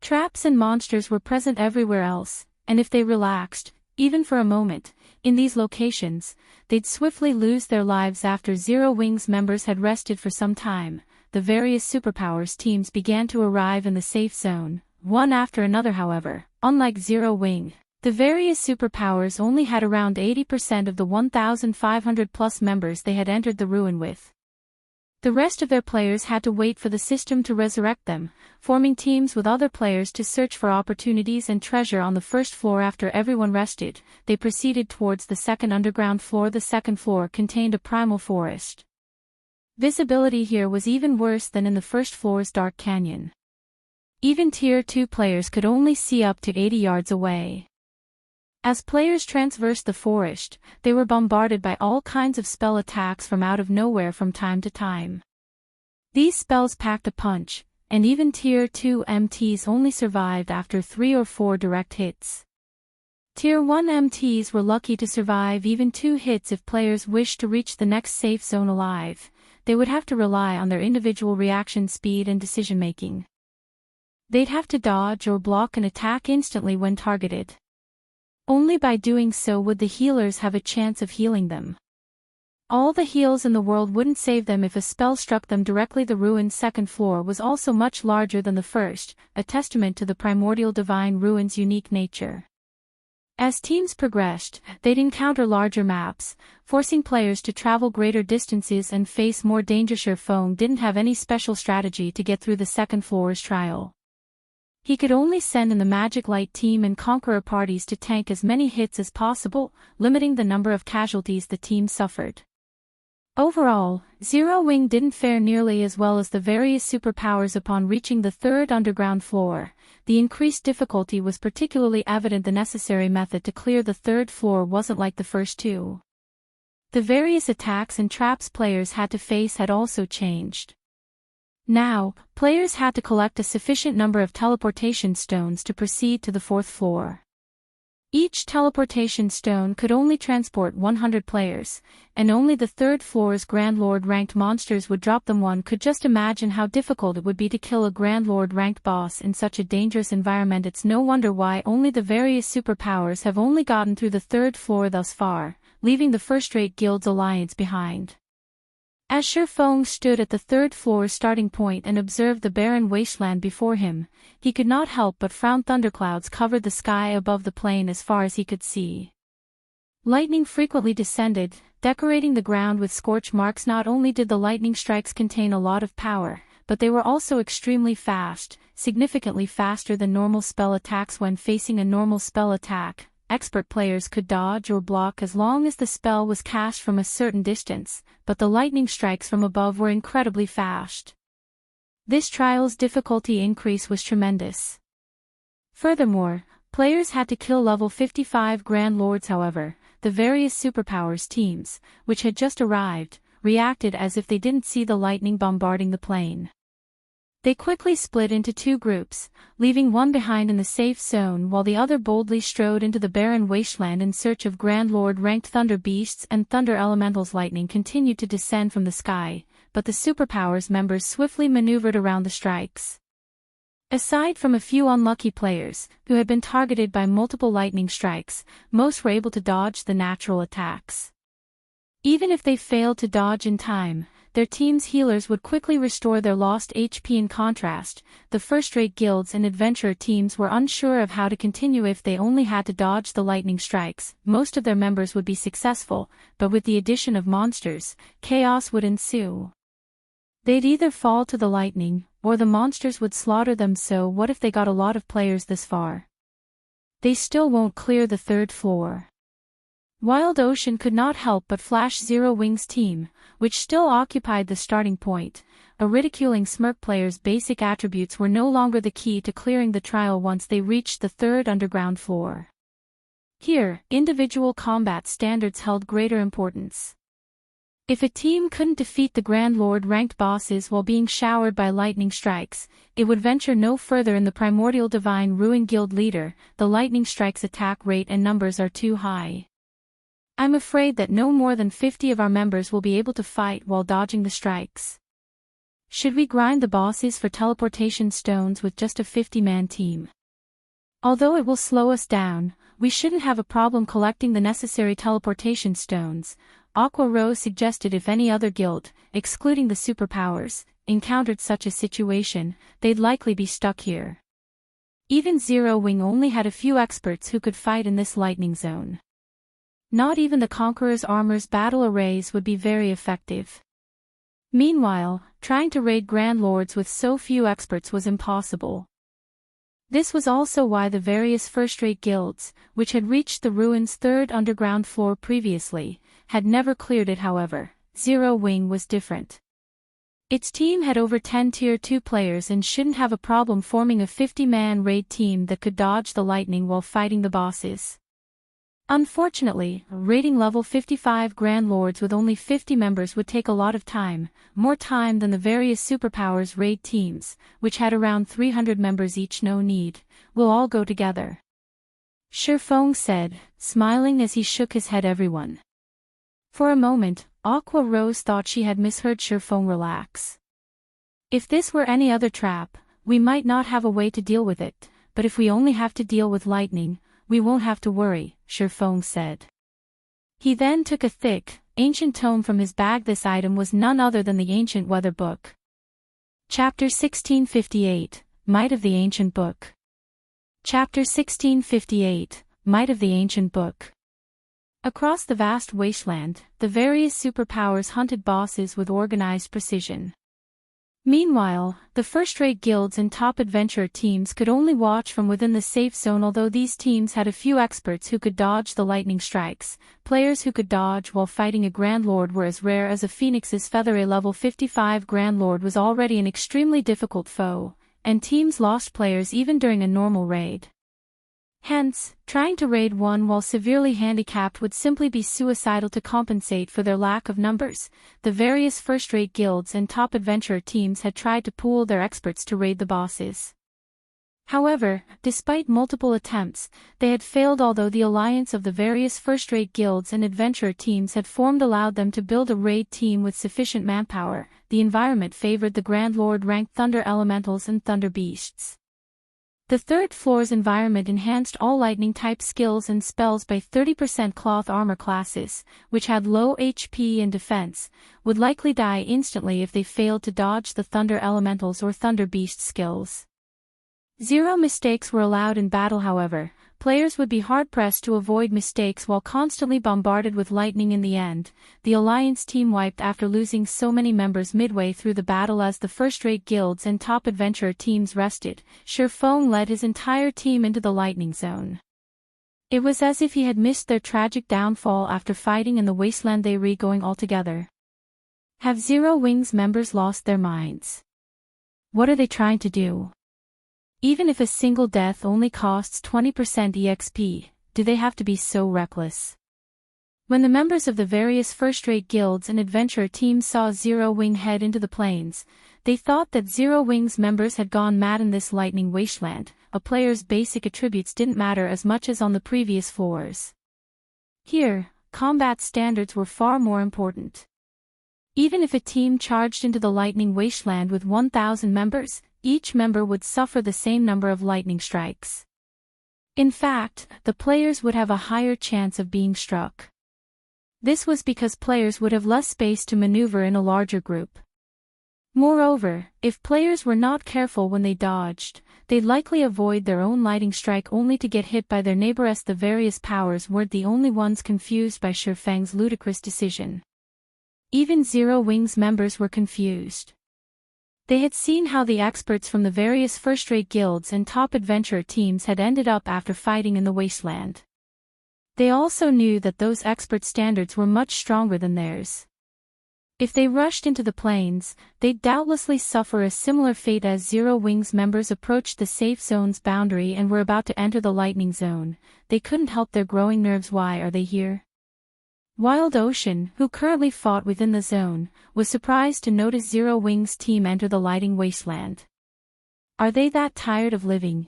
Traps and monsters were present everywhere else, and if they relaxed, even for a moment, in these locations, they'd swiftly lose their lives. After Zero Wing's members had rested for some time, the various superpowers teams began to arrive in the safe zone, one after another. However, unlike Zero Wing, the various superpowers only had around 80% of the 1,500 plus members they had entered the ruin with. The rest of their players had to wait for the system to resurrect them, forming teams with other players to search for opportunities and treasure on the first floor. After everyone rested, they proceeded towards the second underground floor. The second floor contained a primal forest. Visibility here was even worse than in the first floor's dark canyon. Even Tier 2 players could only see up to 80 yards away. As players traversed the forest, they were bombarded by all kinds of spell attacks from out of nowhere from time to time. These spells packed a punch, and even Tier 2 MTs only survived after 3 or 4 direct hits. Tier 1 MTs were lucky to survive even 2 hits. If players wished to reach the next safe zone alive, they would have to rely on their individual reaction speed and decision-making. They'd have to dodge or block an attack instantly when targeted. Only by doing so would the healers have a chance of healing them. All the heals in the world wouldn't save them if a spell struck them directly. The ruin's second floor was also much larger than the first, a testament to the Primordial Divine Ruin's unique nature. As teams progressed, they'd encounter larger maps, forcing players to travel greater distances and face more danger. Your phone didn't have any special strategy to get through the second floor's trial. He could only send in the Magic Light team and Conqueror parties to tank as many hits as possible, limiting the number of casualties the team suffered. Overall, Zero Wing didn't fare nearly as well as the various superpowers. Upon reaching the third underground floor, the increased difficulty was particularly evident. The necessary method to clear the third floor wasn't like the first two. The various attacks and traps players had to face had also changed. Now, players had to collect a sufficient number of teleportation stones to proceed to the fourth floor. Each teleportation stone could only transport 100 players, and only the third floor's Grand Lord-ranked monsters would drop them. One could just imagine how difficult it would be to kill a Grand Lord-ranked boss in such a dangerous environment. It's no wonder why only the various superpowers have only gotten through the third floor thus far, leaving the first-rate guild's alliance behind. As Shurfeng stood at the third floor's starting point and observed the barren wasteland before him, he could not help but frown. Thunderclouds covered the sky above the plain as far as he could see. Lightning frequently descended, decorating the ground with scorch marks. Not only did the lightning strikes contain a lot of power, but they were also extremely fast, significantly faster than normal spell attacks. When facing a normal spell attack, expert players could dodge or block as long as the spell was cast from a certain distance, but the lightning strikes from above were incredibly fast. This trial's difficulty increase was tremendous. Furthermore, players had to kill level 55 Grand Lords. However, the various superpowers teams, which had just arrived, reacted as if they didn't see the lightning bombarding the plane. They quickly split into two groups, leaving one behind in the safe zone while the other boldly strode into the barren wasteland in search of Grand Lord-ranked thunder beasts and thunder elementals. Lightning continued to descend from the sky, but the superpowers members swiftly maneuvered around the strikes. Aside from a few unlucky players, who had been targeted by multiple lightning strikes, most were able to dodge the natural attacks. Even if they failed to dodge in time, their team's healers would quickly restore their lost HP. In contrast, the first-rate guilds and adventurer teams were unsure of how to continue. If they only had to dodge the lightning strikes, most of their members would be successful, but with the addition of monsters, chaos would ensue. They'd either fall to the lightning, or the monsters would slaughter them. So what if they got a lot of players this far? They still won't clear the third floor. Wild Ocean could not help but flash Zero Wing's team, which still occupied the starting point. A ridiculing smirk. Players' basic attributes were no longer the key to clearing the trial once they reached the third underground floor. Here, individual combat standards held greater importance. If a team couldn't defeat the Grand Lord-ranked bosses while being showered by lightning strikes, it would venture no further. In the Primordial Divine Ruin Guild leader, the lightning strikes' attack rate and numbers are too high. I'm afraid that no more than 50 of our members will be able to fight while dodging the strikes. Should we grind the bosses for teleportation stones with just a 50-man team? Although it will slow us down, we shouldn't have a problem collecting the necessary teleportation stones, Aqua Rose suggested. If any other guild, excluding the superpowers, encountered such a situation, they'd likely be stuck here. Even Zero Wing only had a few experts who could fight in this lightning zone. Not even the Conqueror's armor's battle arrays would be very effective. Meanwhile, trying to raid Grand Lords with so few experts was impossible. This was also why the various first-rate guilds, which had reached the ruins' third underground floor previously, had never cleared it. However, Zero Wing was different. Its team had over 10 Tier 2 players and shouldn't have a problem forming a 50-man raid team that could dodge the lightning while fighting the bosses. Unfortunately, raiding level 55 Grand Lords with only 50 members would take a lot of time, more time than the various superpowers raid teams, which had around 300 members each. No need, we'll all go together. Shifeng said, smiling as he shook his head. Everyone. For a moment, Aqua Rose thought she had misheard Shifeng. Relax. If this were any other trap, we might not have a way to deal with it, but if we only have to deal with lightning, we won't have to worry, Shifeng said. He then took a thick, ancient tome from his bag. This item was none other than the Ancient Weather Book. Chapter 1658, Might of the Ancient Book. Chapter 1658, Might of the Ancient Book. Across the vast wasteland, the various superpowers hunted bosses with organized precision. Meanwhile, the first-rate guilds and top adventurer teams could only watch from within the safe zone. Although these teams had a few experts who could dodge the lightning strikes, players who could dodge while fighting a Grand Lord were as rare as a phoenix's feather. A level 55 Grand Lord was already an extremely difficult foe, and teams lost players even during a normal raid. Hence, trying to raid one while severely handicapped would simply be suicidal. To compensate for their lack of numbers, the various first-rate guilds and top adventurer teams had tried to pool their experts to raid the bosses. However, despite multiple attempts, they had failed. Although the alliance of the various first-rate guilds and adventurer teams had formed allowed them to build a raid team with sufficient manpower, the environment favored the Grand Lord-ranked thunder elementals and thunder beasts. The third floor's environment enhanced all lightning-type skills and spells by 30%. Cloth armor classes, which had low HP and defense, would likely die instantly if they failed to dodge the thunder elementals or thunder beast skills. Zero mistakes were allowed in battle. However, players would be hard-pressed to avoid mistakes while constantly bombarded with lightning. In the end, the Alliance team wiped after losing so many members midway through the battle. As the first-rate guilds and top adventurer teams rested, Shurfeng led his entire team into the lightning zone. It was as if he had missed their tragic downfall after fighting in the wasteland. They were going altogether. Have Zero Wings members lost their minds? What are they trying to do? Even if a single death only costs 20% EXP, do they have to be so reckless? When the members of the various first-rate guilds and adventurer teams saw Zero Wing head into the plains, they thought that Zero Wing's members had gone mad in this lightning wasteland. A player's basic attributes didn't matter as much as on the previous floors. Here, combat standards were far more important. Even if a team charged into the lightning wasteland with 1,000 members, each member would suffer the same number of lightning strikes. In fact, the players would have a higher chance of being struck. This was because players would have less space to maneuver in a larger group. Moreover, if players were not careful when they dodged, they'd likely avoid their own lightning strike only to get hit by their neighbor. As the various powers weren't the only ones confused by Shurfeng's ludicrous decision. Even Zero Wings members were confused. They had seen how the experts from the various first-rate guilds and top adventurer teams had ended up after fighting in the wasteland. They also knew that those expert standards were much stronger than theirs. If they rushed into the plains, they'd doubtlessly suffer a similar fate. As Zero Wings members approached the safe zone's boundary and were about to enter the lightning zone, they couldn't help their growing nerves. Why are they here? Wild Ocean, who currently fought within the zone, was surprised to notice Zero Wings' team enter the lightning wasteland. Are they that tired of living?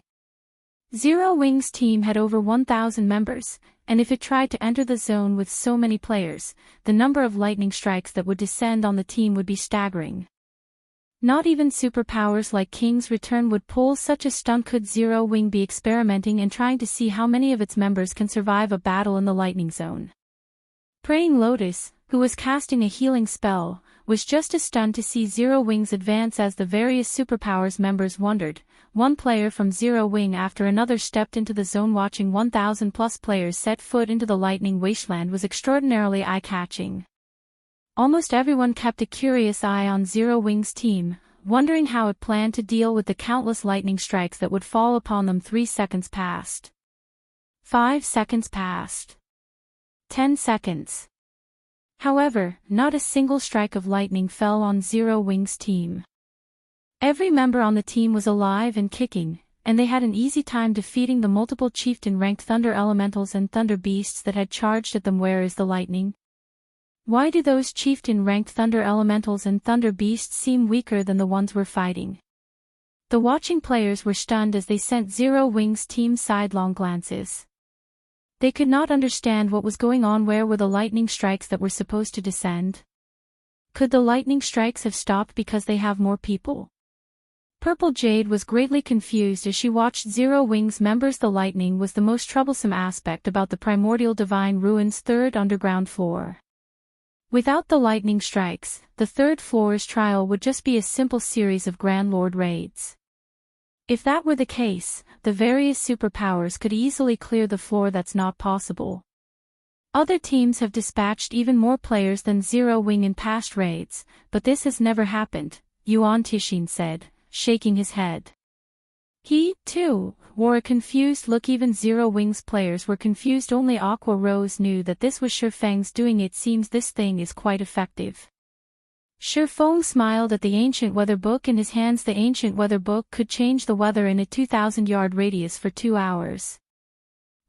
Zero Wings' team had over 1,000 members, and if it tried to enter the zone with so many players, the number of lightning strikes that would descend on the team would be staggering. Not even superpowers like King's Return would pull such a stunt. Could Zero Wing be experimenting and trying to see how many of its members can survive a battle in the lightning zone? Praying Lotus, who was casting a healing spell, was just as stunned to see Zero Wings advance. As the various superpowers members wondered, one player from Zero Wing after another stepped into the zone. Watching 1,000 plus players set foot into the lightning wasteland was extraordinarily eye-catching. Almost everyone kept a curious eye on Zero Wing's team, wondering how it planned to deal with the countless lightning strikes that would fall upon them. 3 seconds passed. 5 seconds passed. 10 seconds. However, not a single strike of lightning fell on Zero Wing's team. Every member on the team was alive and kicking, and they had an easy time defeating the multiple chieftain-ranked thunder elementals and thunder beasts that had charged at them. Where is the lightning? Why do those chieftain-ranked thunder elementals and thunder beasts seem weaker than the ones we're fighting? The watching players were stunned as they sent Zero Wing's team sidelong glances. They could not understand what was going on. Where were the lightning strikes that were supposed to descend? Could the lightning strikes have stopped because they have more people? Purple Jade was greatly confused as she watched Zero Wings members. The lightning was the most troublesome aspect about the Primordial Divine Ruins' third underground floor. Without the lightning strikes, the third floor's trial would just be a simple series of Grand Lord raids. If that were the case, the various superpowers could easily clear the floor. That's not possible. Other teams have dispatched even more players than Zero Wing in past raids, but this has never happened, Yuan Tishin said, shaking his head. He, too, wore a confused look. Even Zero Wing's players were confused. Only Aqua Rose knew that this was Shurfeng's doing. It seems this thing is quite effective. Shurfeng smiled at the ancient weather book in his hands. The ancient weather book could change the weather in a 2,000-yard radius for 2 hours.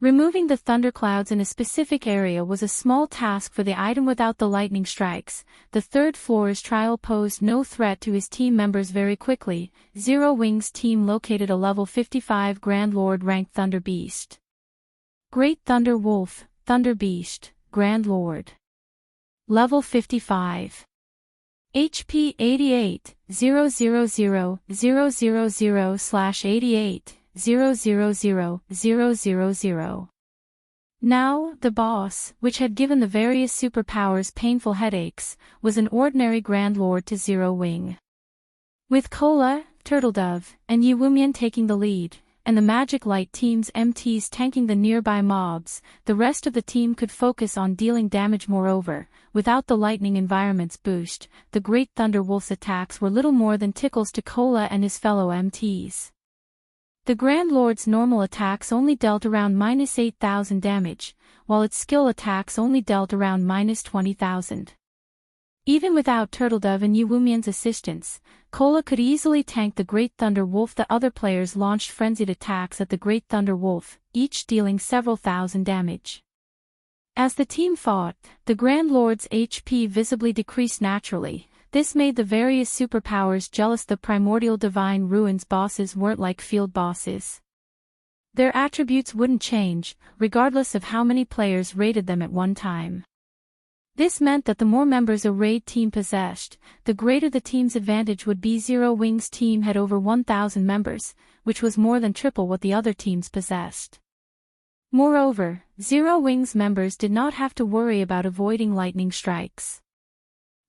Removing the thunderclouds in a specific area was a small task for the item. Without the lightning strikes, the third floor's trial posed no threat to his team members. Very quickly, Zero Wing's team located a level 55 Grand Lord ranked Thunder Beast. Great Thunder Wolf, Thunder Beast, Grand Lord. Level 55. HP 88, 000/88, 000. Now, the boss, which had given the various superpowers painful headaches, was an ordinary Grand Lord to Zero Wing. With Cola, Turtledove, and Yuwumian taking the lead, and the Magic Light team's MTs tanking the nearby mobs, the rest of the team could focus on dealing damage. Moreover, without the Lightning Environment's boost, the Great Thunder Wolf's attacks were little more than tickles to Cola and his fellow MTs. The Grand Lord's normal attacks only dealt around -8,000 damage, while its skill attacks only dealt around -20,000. Even without Turtledove and Yuwumian's assistance, Cola could easily tank the Great Thunder Wolf. The other players launched frenzied attacks at the Great Thunder Wolf, each dealing several thousand damage. As the team fought, the Grand Lord's HP visibly decreased naturally. This made the various superpowers jealous. The Primordial Divine Ruins bosses weren't like field bosses. Their attributes wouldn't change, regardless of how many players raided them at one time. This meant that the more members a raid team possessed, the greater the team's advantage would be. Zero Wings team had over 1,000 members, which was more than triple what the other teams possessed. Moreover, Zero Wings members did not have to worry about avoiding lightning strikes.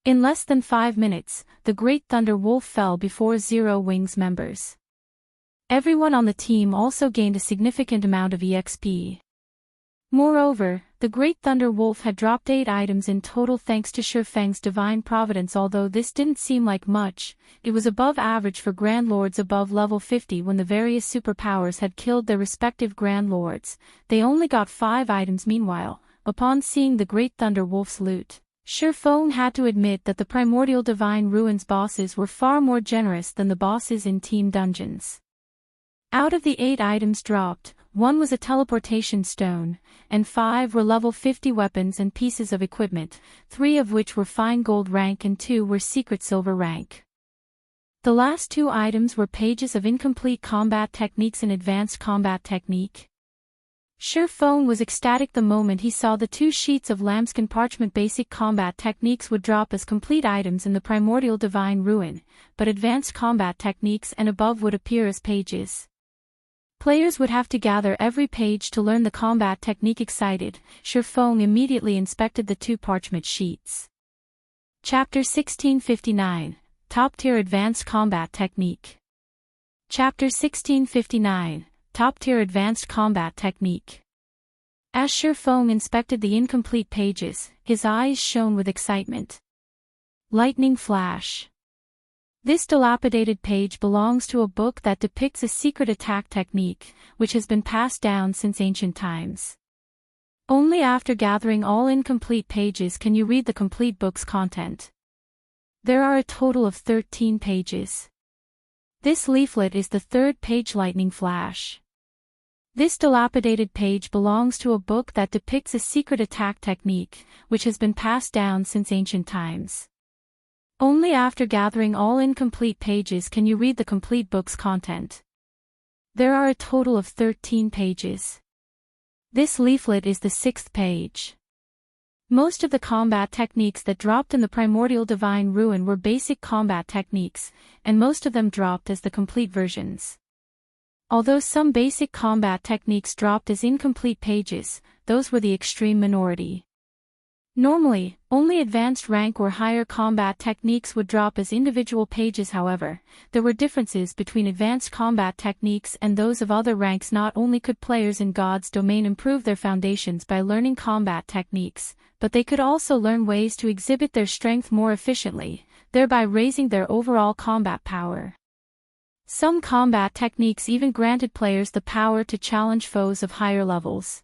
In less than 5 minutes, the Great Thunder Wolf fell before Zero Wings members. Everyone on the team also gained a significant amount of EXP. Moreover, the Great Thunder Wolf had dropped 8 items in total thanks to Shifeng's divine providence. Although this didn't seem like much, it was above average for Grand Lords above level 50. When the various superpowers had killed their respective Grand Lords, they only got 5 items. Meanwhile, upon seeing the Great Thunder Wolf's loot, Shifeng had to admit that the Primordial Divine Ruins bosses were far more generous than the bosses in Team Dungeons. Out of the 8 items dropped, 1 was a teleportation stone, and 5 were level 50 weapons and pieces of equipment, 3 of which were fine gold rank and 2 were secret silver rank. The last 2 items were pages of incomplete combat techniques and advanced combat technique. Shifeng was ecstatic the moment he saw the 2 sheets of lambskin parchment. Basic combat techniques would drop as complete items in the Primordial Divine Ruin, but advanced combat techniques and above would appear as pages. Players would have to gather every page to learn the combat technique. Excited, Shifeng immediately inspected the 2 parchment sheets. Chapter 1659, Top-Tier Advanced Combat Technique. Chapter 1659, Top-Tier Advanced Combat Technique. As Shifeng inspected the incomplete pages, his eyes shone with excitement. Lightning Flash. This dilapidated page belongs to a book that depicts a secret attack technique, which has been passed down since ancient times. Only after gathering all incomplete pages can you read the complete book's content. There are a total of 13 pages. This leaflet is the 3rd page. Lightning Flash. This dilapidated page belongs to a book that depicts a secret attack technique, which has been passed down since ancient times. Only after gathering all incomplete pages can you read the complete book's content. There are a total of 13 pages. This leaflet is the 6th page. Most of the combat techniques that dropped in the Primordial Divine Ruin were basic combat techniques, and most of them dropped as the complete versions. Although some basic combat techniques dropped as incomplete pages, those were the extreme minority. Normally, only advanced rank or higher combat techniques would drop as individual pages. However, there were differences between advanced combat techniques and those of other ranks. Not only could players in God's domain improve their foundations by learning combat techniques, but they could also learn ways to exhibit their strength more efficiently, thereby raising their overall combat power. Some combat techniques even granted players the power to challenge foes of higher levels.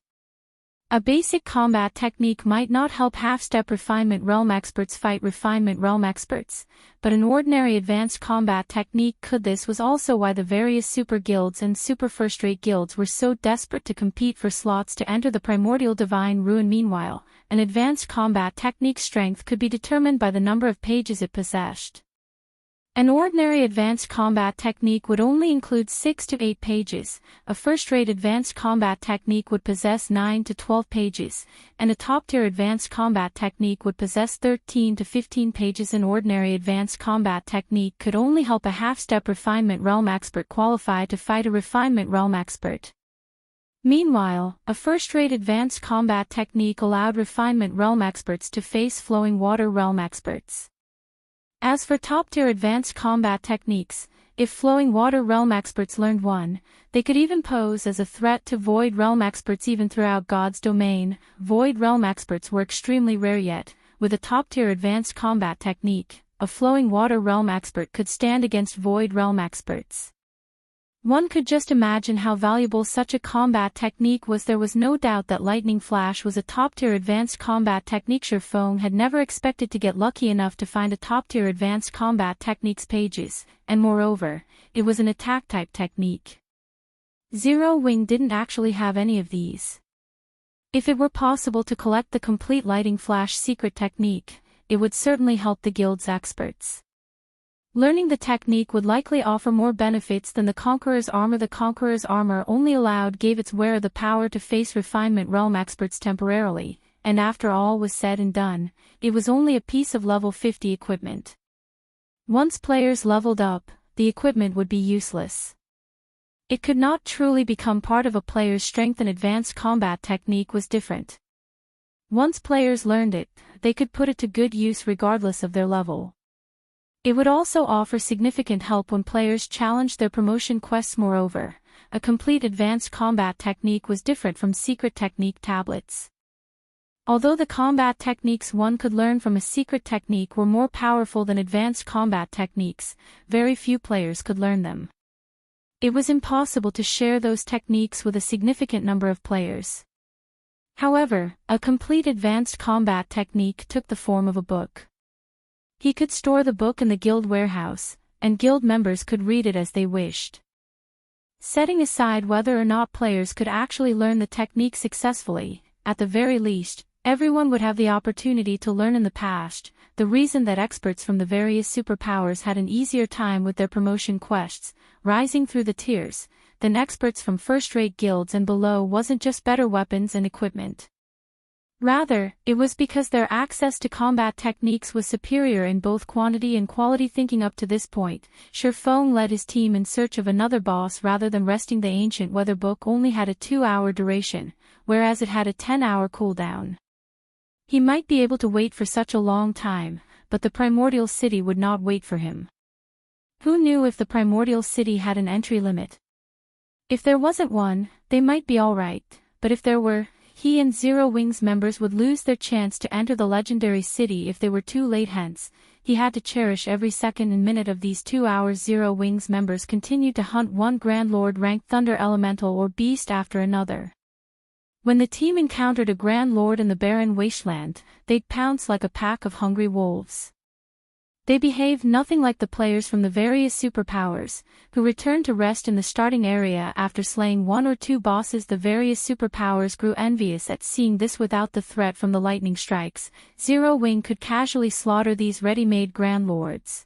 A basic combat technique might not help half-step Refinement Realm experts fight Refinement Realm experts, but an ordinary advanced combat technique could. This was also why the various super guilds and super first-rate guilds were so desperate to compete for slots to enter the Primordial Divine Ruin. Meanwhile, an advanced combat technique's strength could be determined by the number of pages it possessed. An ordinary advanced combat technique would only include 6 to 8 pages, a first-rate advanced combat technique would possess 9 to 12 pages, and a top-tier advanced combat technique would possess 13 to 15 pages. An ordinary advanced combat technique could only help a half-step Refinement Realm expert qualify to fight a Refinement Realm expert. Meanwhile, a first-rate advanced combat technique allowed Refinement Realm experts to face Flowing Water Realm experts. As for top-tier advanced combat techniques, If Flowing Water Realm experts learned one, they could even pose as a threat to Void Realm experts even throughout God's domain. Void Realm experts were extremely rare yet, with a top-tier advanced combat technique, a Flowing Water Realm expert could stand against Void Realm experts. One could just imagine how valuable such a combat technique was. There was no doubt that Lightning Flash was a top-tier advanced combat technique. Feng had never expected to get lucky enough to find a top-tier advanced combat techniques pages, and moreover, it was an attack-type technique. Zero Wing didn't actually have any of these. If it were possible to collect the complete Lightning Flash secret technique, it would certainly help the guild's experts. Learning the technique would likely offer more benefits than the Conqueror's Armor. The Conqueror's Armor only gave its wearer the power to face Refinement Realm experts temporarily, and after all was said and done, it was only a piece of level 50 equipment. Once players leveled up, the equipment would be useless. It could not truly become part of a player's strength. An advanced combat technique was different. Once players learned it, they could put it to good use regardless of their level. It would also offer significant help when players challenged their promotion quests. Moreover, a complete advanced combat technique was different from secret technique tablets. Although the combat techniques one could learn from a secret technique were more powerful than advanced combat techniques, very few players could learn them. It was impossible to share those techniques with a significant number of players. However, a complete advanced combat technique took the form of a book. He could store the book in the guild warehouse, and guild members could read it as they wished. Setting aside whether or not players could actually learn the technique successfully, at the very least, everyone would have the opportunity to learn in the past. The reason that experts from the various superpowers had an easier time with their promotion quests, rising through the tiers, than experts from first-rate guilds and below wasn't just better weapons and equipment. Rather, it was because their access to combat techniques was superior in both quantity and quality. Thinking up to this point, Feng led his team in search of another boss rather than resting. The ancient weather book only had a 2-hour duration, whereas it had a 10-hour cooldown. He might be able to wait for such a long time, but the Primordial City would not wait for him. Who knew if the Primordial City had an entry limit? If there wasn't one, they might be alright, but if there were, he and Zero Wings members would lose their chance to enter the legendary city if they were too late. Hence, he had to cherish every second and minute of these 2 hours. Zero Wings members continued to hunt one Grand Lord ranked Thunder Elemental or Beast after another. When the team encountered a Grand Lord in the barren wasteland, they'd pounce like a pack of hungry wolves. They behaved nothing like the players from the various superpowers, who returned to rest in the starting area after slaying 1 or 2 bosses. The various superpowers grew envious at seeing this. Without the threat from the lightning strikes, Zero Wing could casually slaughter these ready-made Grand Lords.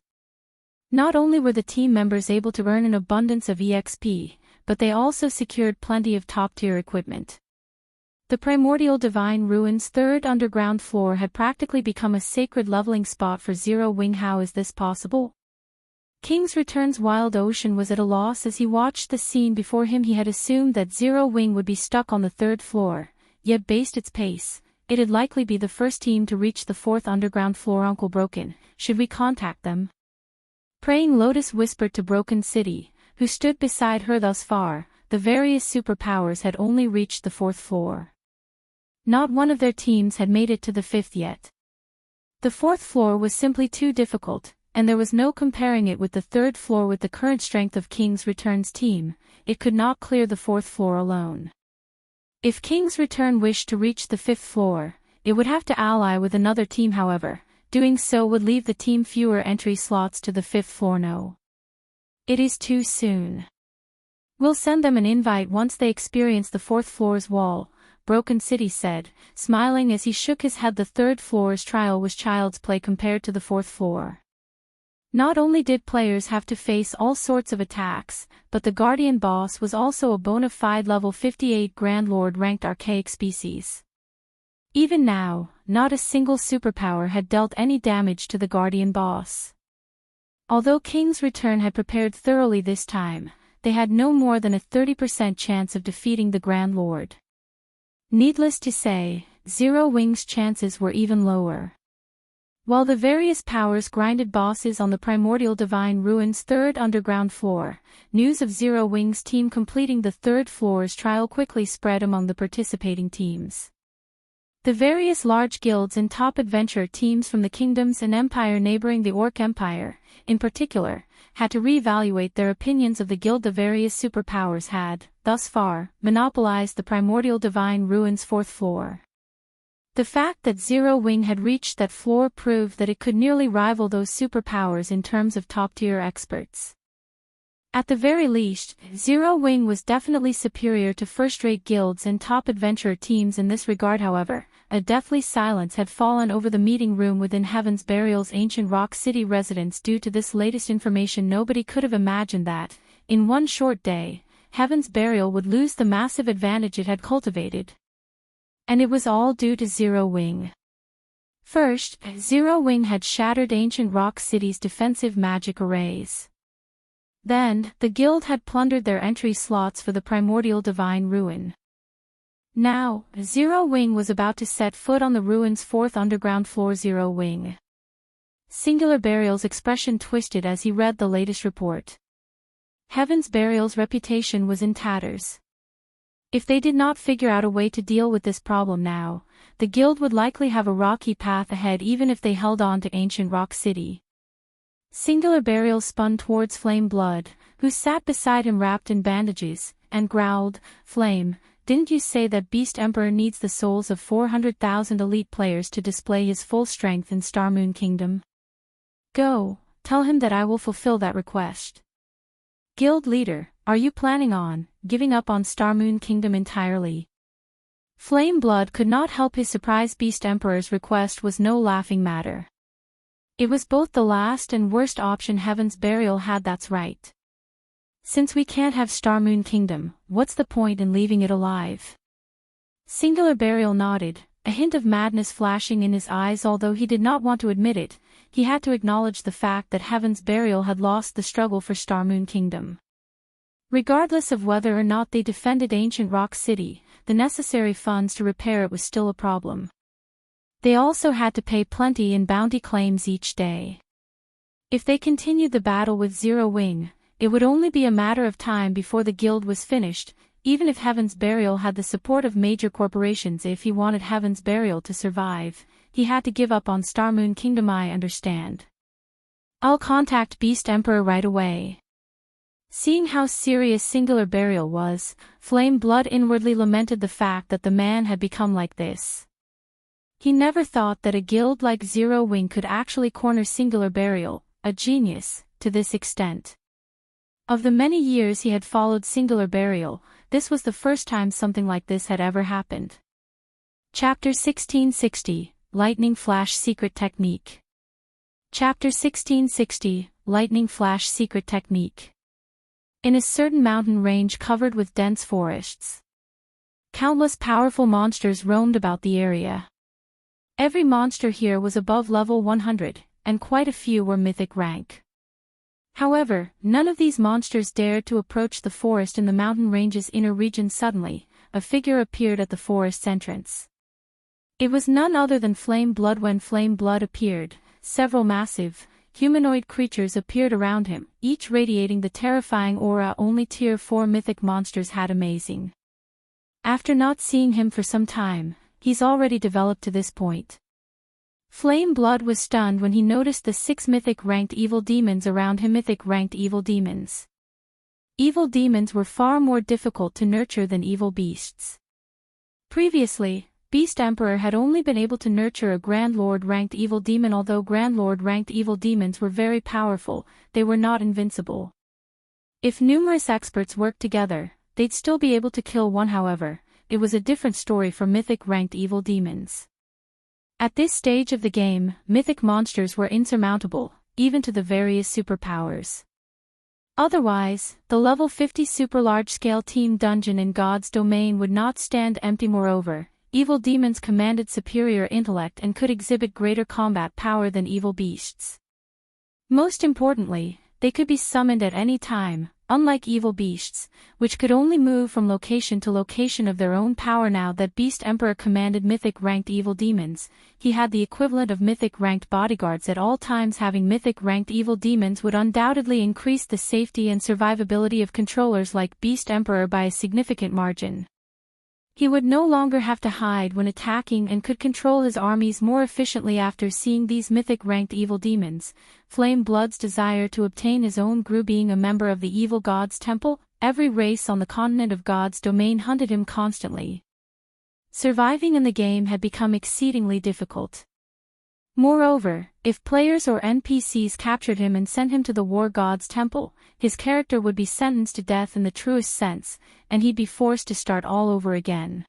Not only were the team members able to earn an abundance of EXP, but they also secured plenty of top-tier equipment. The Primordial Divine Ruins' third underground floor had practically become a sacred leveling spot for Zero Wing. How is this possible? King's Return's Wild Ocean was at a loss as he watched the scene before him. He had assumed that Zero Wing would be stuck on the 3rd floor, yet based its pace, it'd likely be the first team to reach the 4th underground floor. Uncle Broken, should we contact them? Praying Lotus whispered to Broken City, who stood beside her. Thus far, the various superpowers had only reached the 4th floor. Not one of their teams had made it to the 5th yet. The 4th floor was simply too difficult, and there was no comparing it with the 3rd floor. With the current strength of King's Return's team, it could not clear the 4th floor alone. If King's Return wished to reach the 5th floor, it would have to ally with another team. However, doing so would leave the team fewer entry slots to the 5th floor. No. It is too soon. We'll send them an invite once they experience the 4th floor's wall, Broken City said, smiling as he shook his head. The 3rd floor's trial was child's play compared to the 4th floor. Not only did players have to face all sorts of attacks, but the Guardian boss was also a bona fide level 58 Grand Lord ranked archaic species. Even now, not a single superpower had dealt any damage to the Guardian boss. Although King's Return had prepared thoroughly this time, they had no more than a 30% chance of defeating the Grand Lord. Needless to say, Zero Wing's chances were even lower. While the various powers grinded bosses on the Primordial Divine Ruins' third underground floor, news of Zero Wing's team completing the third floor's trial quickly spread among the participating teams. The various large guilds and top adventure teams from the kingdoms and empire neighboring the Orc Empire, in particular, had to reevaluate their opinions of the guild the various superpowers had, thus far, monopolized the Primordial Divine Ruins' fourth floor. The fact that Zero Wing had reached that floor proved that it could nearly rival those superpowers in terms of top-tier experts. At the very least, Zero Wing was definitely superior to first-rate guilds and top adventurer teams in this regard. However, a deathly silence had fallen over the meeting room within Heaven's Burial's ancient Rock City residence due to this latest information. Nobody could have imagined that, in one short day, Heaven's Burial would lose the massive advantage it had cultivated. And it was all due to Zero Wing. First, Zero Wing had shattered ancient Rock City's defensive magic arrays. Then, the guild had plundered their entry slots for the Primordial Divine Ruin. Now, Zero Wing was about to set foot on the ruin's fourth underground floor. Zero Wing. Singular Burial's expression twisted as he read the latest report. Heaven's Burial's reputation was in tatters. If they did not figure out a way to deal with this problem now, the guild would likely have a rocky path ahead even if they held on to ancient Rock City. Singular Burial spun towards Flame Blood, who sat beside him wrapped in bandages, and growled, "Flame, didn't you say that Beast Emperor needs the souls of 400,000 elite players to display his full strength in Starmoon Kingdom? Go, tell him that I will fulfill that request." Guild leader, are you planning on giving up on Starmoon Kingdom entirely? Flame Blood could not help his surprise. Beast Emperor's request was no laughing matter. It was both the last and worst option Heaven's Burial had. That's right. Since we can't have Starmoon Kingdom, what's the point in leaving it alive? Singular Burial nodded, a hint of madness flashing in his eyes. Although he did not want to admit it, he had to acknowledge the fact that Heaven's Burial had lost the struggle for Starmoon Kingdom. Regardless of whether or not they defended ancient Rock City, the necessary funds to repair it was still a problem. They also had to pay plenty in bounty claims each day. If they continued the battle with Zero Wing, it would only be a matter of time before the guild was finished, even if Heaven's Burial had the support of major corporations. If he wanted Heaven's Burial to survive, he had to give up on Starmoon Kingdom. I understand. I'll contact Beast Emperor right away. Seeing how serious Singular Burial was, Flame Blood inwardly lamented the fact that the man had become like this. He never thought that a guild like Zero Wing could actually corner Singular Burial, a genius, to this extent. Of the many years he had followed Singular Burial, this was the first time something like this had ever happened. Chapter 1660, Lightning Flash Secret Technique. Chapter 1660, Lightning Flash Secret Technique. In a certain mountain range covered with dense forests, countless powerful monsters roamed about the area. Every monster here was above level 100, and quite a few were mythic rank. However, none of these monsters dared to approach the forest in the mountain range's inner region. Suddenly, a figure appeared at the forest's entrance. It was none other than Flame Blood. When Flame Blood appeared, several massive, humanoid creatures appeared around him, each radiating the terrifying aura only Tier 4 mythic monsters had. Amazing. After not seeing him for some time, he's already developed to this point. Flame Blood was stunned when he noticed the 6 mythic-ranked evil demons around him. Mythic-ranked evil demons. Evil demons were far more difficult to nurture than evil beasts. Previously, Beast Emperor had only been able to nurture a Grand Lord-ranked evil demon. Although Grand Lord-ranked evil demons were very powerful, they were not invincible. If numerous experts worked together, they'd still be able to kill one. However, it was a different story for mythic-ranked evil demons. At this stage of the game, mythic monsters were insurmountable, even to the various superpowers. Otherwise, the level 50 super large-scale team dungeon in God's domain would not stand empty. Moreover, evil demons commanded superior intellect and could exhibit greater combat power than evil beasts. Most importantly, they could be summoned at any time, unlike evil beasts, which could only move from location to location of their own power. Now that Beast Emperor commanded Mythic-ranked evil demons, he had the equivalent of Mythic-ranked bodyguards at all times. Having Mythic-ranked evil demons would undoubtedly increase the safety and survivability of controllers like Beast Emperor by a significant margin. He would no longer have to hide when attacking and could control his armies more efficiently. After seeing these Mythic-ranked evil demons, Flame Blood's desire to obtain his own grew. Being a member of the evil god's temple, every race on the continent of God's domain hunted him constantly. Surviving in the game had become exceedingly difficult. Moreover, if players or NPCs captured him and sent him to the war god's temple, his character would be sentenced to death in the truest sense, and he'd be forced to start all over again.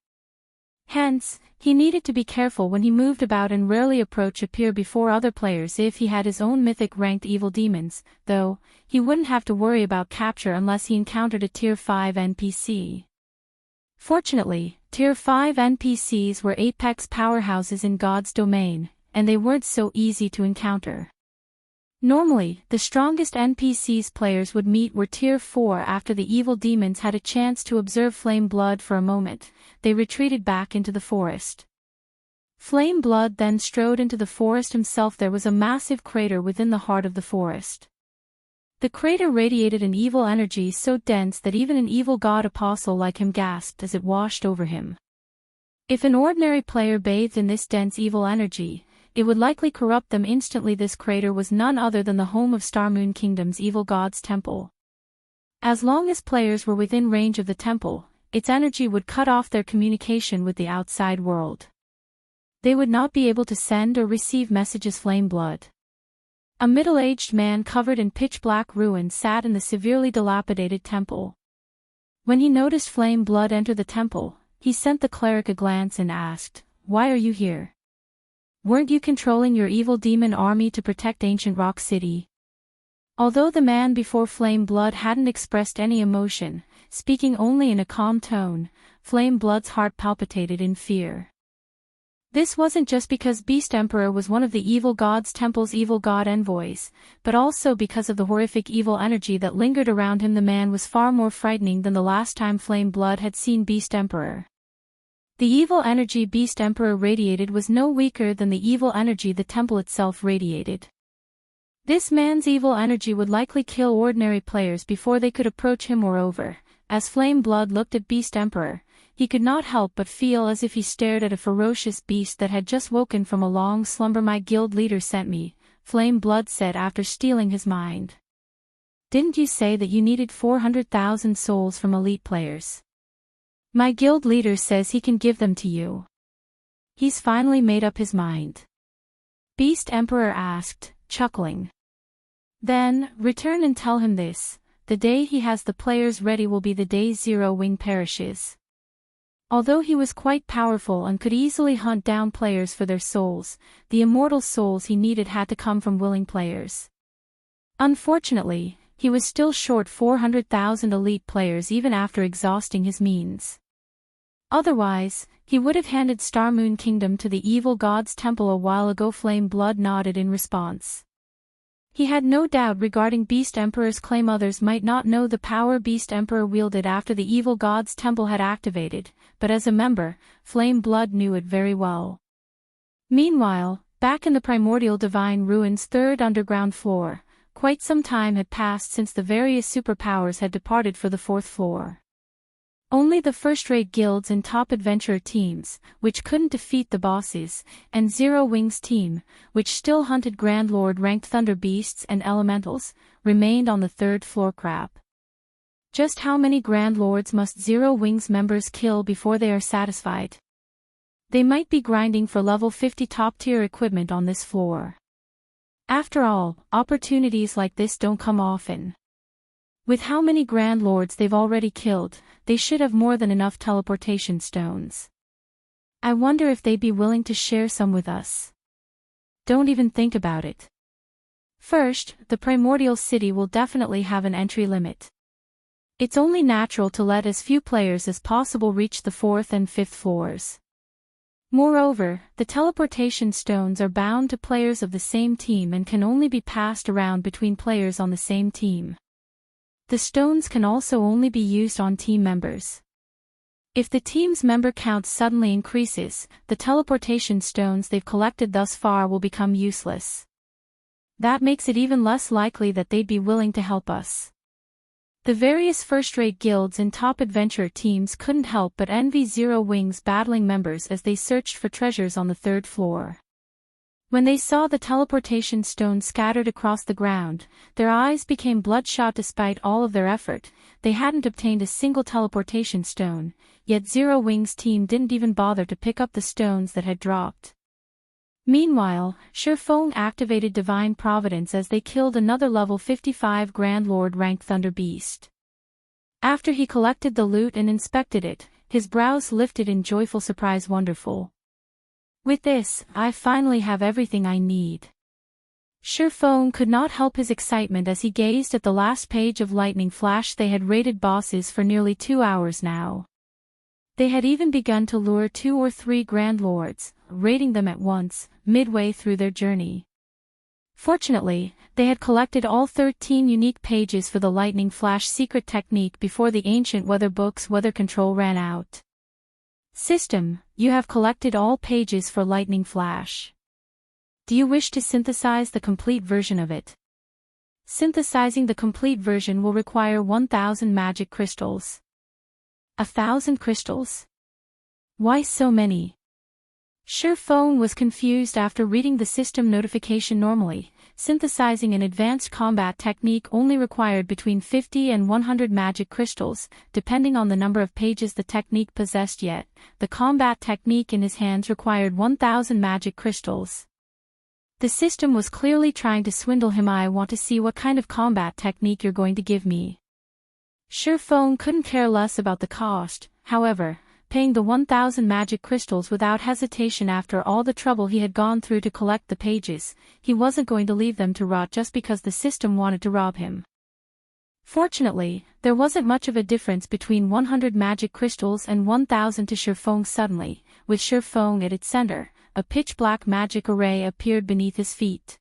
Hence, he needed to be careful when he moved about and rarely appear before other players. If he had his own Mythic-ranked evil demons, though, he wouldn't have to worry about capture unless he encountered a Tier 5 NPC. Fortunately, Tier 5 NPCs were apex powerhouses in God's domain, and they weren't so easy to encounter. Normally, the strongest NPCs players would meet were Tier 4. After the evil demons had a chance to observe Flame Blood for a moment, they retreated back into the forest. Flame Blood then strode into the forest himself. There was a massive crater within the heart of the forest. The crater radiated an evil energy so dense that even an evil god apostle like him gasped as it washed over him. If an ordinary player bathed in this dense evil energy, it would likely corrupt them instantly. This crater was none other than the home of Starmoon Kingdom's evil god's temple. As long as players were within range of the temple, its energy would cut off their communication with the outside world. They would not be able to send or receive messages. Flame Blood. A middle-aged man covered in pitch-black ruins sat in the severely dilapidated temple. When he noticed Flame Blood enter the temple, he sent the cleric a glance and asked, "Why are you here? Weren't you controlling your evil demon army to protect ancient Rock City?" Although the man before Flame Blood hadn't expressed any emotion, speaking only in a calm tone, Flame Blood's heart palpitated in fear. This wasn't just because Beast Emperor was one of the evil god's temple's evil god envoys, but also because of the horrific evil energy that lingered around him. The man was far more frightening than the last time Flame Blood had seen Beast Emperor. The evil energy Beast Emperor radiated was no weaker than the evil energy the temple itself radiated. This man's evil energy would likely kill ordinary players before they could approach him. Moreover, as Flame Blood looked at Beast Emperor, he could not help but feel as if he stared at a ferocious beast that had just woken from a long slumber. "My guild leader sent me," Flame Blood said after stealing his mind. "Didn't you say that you needed 400,000 souls from elite players? My guild leader says he can give them to you. He's finally made up his mind." Beast Emperor asked, chuckling. "Then, return and tell him this: the day he has the players ready will be the day Zero Wing perishes." Although he was quite powerful and could easily hunt down players for their souls, the immortal souls he needed had to come from willing players. Unfortunately, he was still short 400,000 elite players even after exhausting his means. Otherwise, he would have handed Starmoon Kingdom to the evil god's temple a while ago. Flame Blood nodded in response. He had no doubt regarding Beast Emperor's claim others might not know the power Beast Emperor wielded after the evil god's temple had activated, but as a member, Flame Blood knew it very well. Meanwhile, back in the Primordial Divine Ruins' third underground floor, quite some time had passed since the various superpowers had departed for the fourth floor. Only the first-rate guilds and top adventurer teams, which couldn't defeat the bosses, and Zero Wing's team, which still hunted Grand Lord-ranked thunder beasts and elementals, remained on the third floor. Crap. Just how many Grand Lords must Zero Wing's members kill before they are satisfied? They might be grinding for level 50 top-tier equipment on this floor. After all, opportunities like this don't come often. With how many Grand Lords they've already killed, they should have more than enough teleportation stones. I wonder if they'd be willing to share some with us. Don't even think about it. First, the Primordial City will definitely have an entry limit. It's only natural to let as few players as possible reach the 4th and 5th floors. Moreover, the teleportation stones are bound to players of the same team and can only be passed around between players on the same team. The stones can also only be used on team members. If the team's member count suddenly increases, the teleportation stones they've collected thus far will become useless. That makes it even less likely that they'd be willing to help us. The various first-rate guilds and top adventurer teams couldn't help but envy Zero Wing's battling members as they searched for treasures on the 3rd floor. When they saw the teleportation stones scattered across the ground, their eyes became bloodshot. Despite all of their effort, they hadn't obtained a single teleportation stone, yet Zero Wing's team didn't even bother to pick up the stones that had dropped. Meanwhile, Shurfeng activated Divine Providence as they killed another level 55 Grand Lord rank Thunder Beast. After he collected the loot and inspected it, his brows lifted in joyful surprise. Wonderful. With this, I finally have everything I need. Shurfeng could not help his excitement as he gazed at the last page of Lightning Flash. They had raided bosses for nearly 2 hours now. They had even begun to lure 2 or 3 Grand Lords, raiding them at once, midway through their journey. Fortunately, they had collected all 13 unique pages for the Lightning Flash secret technique before the ancient weather book's weather control ran out. System, you have collected all pages for Lightning Flash. Do you wish to synthesize the complete version of it? Synthesizing the complete version will require 1,000 magic crystals. 1,000 crystals? Why so many? Shurfeng was confused after reading the system notification. Normally, synthesizing an advanced combat technique only required between 50 and 100 magic crystals, depending on the number of pages the technique possessed, yet the combat technique in his hands required 1,000 magic crystals. The system was clearly trying to swindle him. I want to see what kind of combat technique you're going to give me. Shurfeng couldn't care less about the cost, however, paying the 1,000 magic crystals without hesitation. After all the trouble he had gone through to collect the pages, he wasn't going to leave them to rot just because the system wanted to rob him. Fortunately, there wasn't much of a difference between 100 magic crystals and 1,000 to Shurfeng. Suddenly, with Shurfeng at its center, a pitch-black magic array appeared beneath his feet.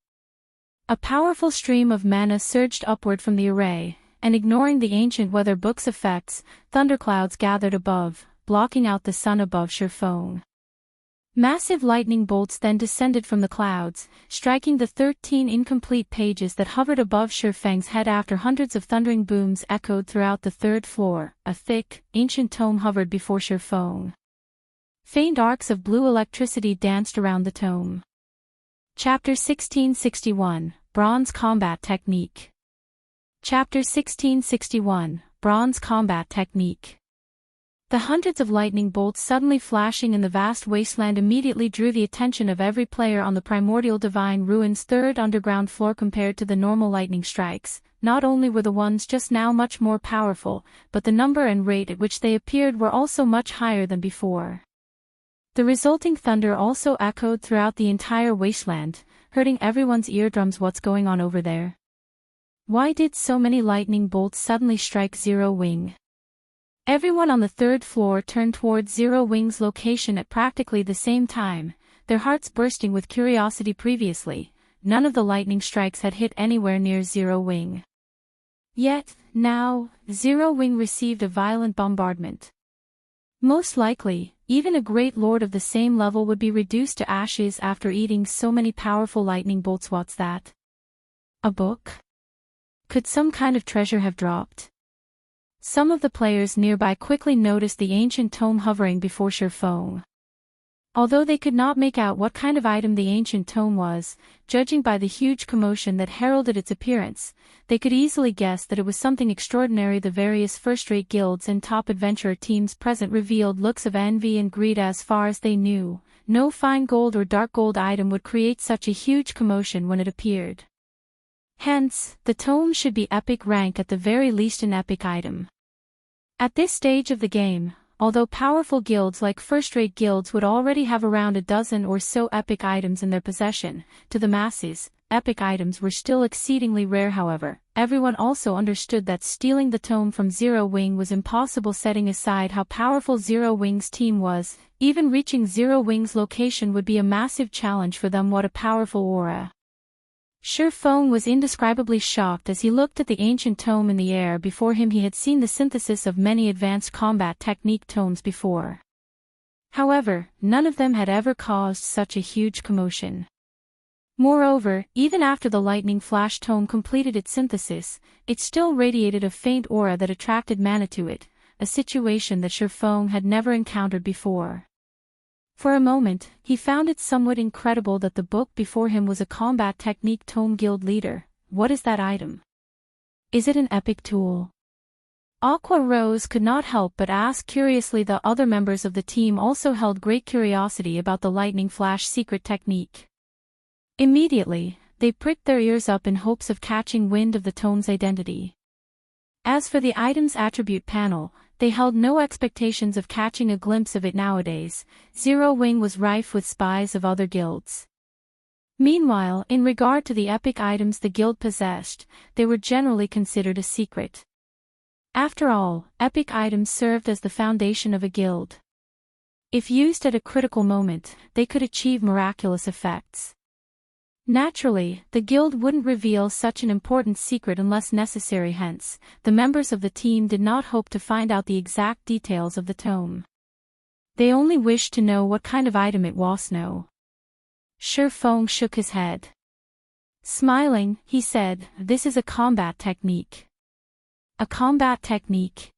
A powerful stream of mana surged upward from the array, and ignoring the ancient weather book's effects, thunderclouds gathered above, blocking out the sun above Shurfeng. Massive lightning bolts then descended from the clouds, striking the 13 incomplete pages that hovered above Shurfeng's head. After hundreds of thundering booms echoed throughout the 3rd floor, a thick, ancient tome hovered before Shurfeng. Faint arcs of blue electricity danced around the tome. Chapter 1661, Bronze Combat Technique. Chapter 1661, Bronze Combat Technique. The hundreds of lightning bolts suddenly flashing in the vast wasteland immediately drew the attention of every player on the Primordial Divine Ruins' 3rd underground floor. Compared to the normal lightning strikes, not only were the ones just now much more powerful, but the number and rate at which they appeared were also much higher than before. The resulting thunder also echoed throughout the entire wasteland, hurting everyone's eardrums. What's going on over there? Why did so many lightning bolts suddenly strike Zero Wing? Everyone on the 3rd floor turned towards Zero Wing's location at practically the same time, their hearts bursting with curiosity. Previously, none of the lightning strikes had hit anywhere near Zero Wing. Yet, now, Zero Wing received a violent bombardment. Most likely, even a great lord of the same level would be reduced to ashes after eating so many powerful lightning bolts. What's that? A book? Could some kind of treasure have dropped? Some of the players nearby quickly noticed the ancient tome hovering before Shurfeng. Although they could not make out what kind of item the ancient tome was, judging by the huge commotion that heralded its appearance, they could easily guess that it was something extraordinary. The various first-rate guilds and top adventurer teams present revealed looks of envy and greed. As far as they knew, no fine gold or dark gold item would create such a huge commotion when it appeared. Hence, the tome should be epic rank, at the very least an epic item. At this stage of the game, although powerful guilds like first-rate guilds would already have around a dozen or so epic items in their possession, to the masses, epic items were still exceedingly rare. However, everyone also understood that stealing the tome from Zero Wing was impossible. Setting aside how powerful Zero Wing's team was, even reaching Zero Wing's location would be a massive challenge for them. What a powerful aura! Feng was indescribably shocked as he looked at the ancient tome in the air before him. He had seen the synthesis of many advanced combat technique tomes before. However, none of them had ever caused such a huge commotion. Moreover, even after the lightning flash tome completed its synthesis, it still radiated a faint aura that attracted mana to it, a situation that Feng had never encountered before. For a moment, he found it somewhat incredible that the book before him was a combat technique tome guild leader. What is that item? Is it an epic tool? Aqua Rose could not help but ask curiously. The other members of the team also held great curiosity about the lightning flash secret technique. Immediately, they pricked their ears up in hopes of catching wind of the tome's identity. As for the item's attribute panel, they held no expectations of catching a glimpse of it nowadays. Zero Wing was rife with spies of other guilds. Meanwhile, in regard to the epic items the guild possessed, they were generally considered a secret. After all, epic items served as the foundation of a guild. If used at a critical moment, they could achieve miraculous effects. Naturally, the guild wouldn't reveal such an important secret unless necessary. Hence, the members of the team did not hope to find out the exact details of the tome. They only wished to know what kind of item it was. No. Feng shook his head. Smiling, he said, "This is a combat technique." A combat technique?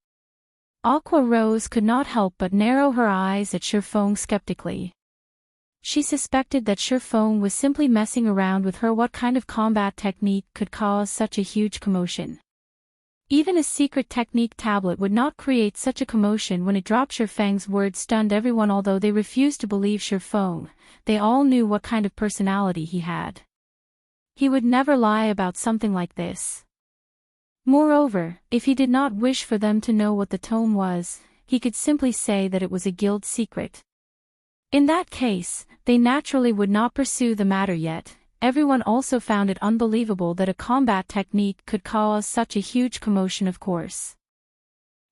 Aqua Rose could not help but narrow her eyes at Feng skeptically. She suspected that Feng was simply messing around with her. What kind of combat technique could cause such a huge commotion? Even a secret technique tablet would not create such a commotion. When it dropped, Feng's words stunned everyone. Although they refused to believe Feng, they all knew what kind of personality he had. He would never lie about something like this. Moreover, if he did not wish for them to know what the tome was, he could simply say that it was a guild secret. In that case, they naturally would not pursue the matter. Yet, everyone also found it unbelievable that a combat technique could cause such a huge commotion. Of course.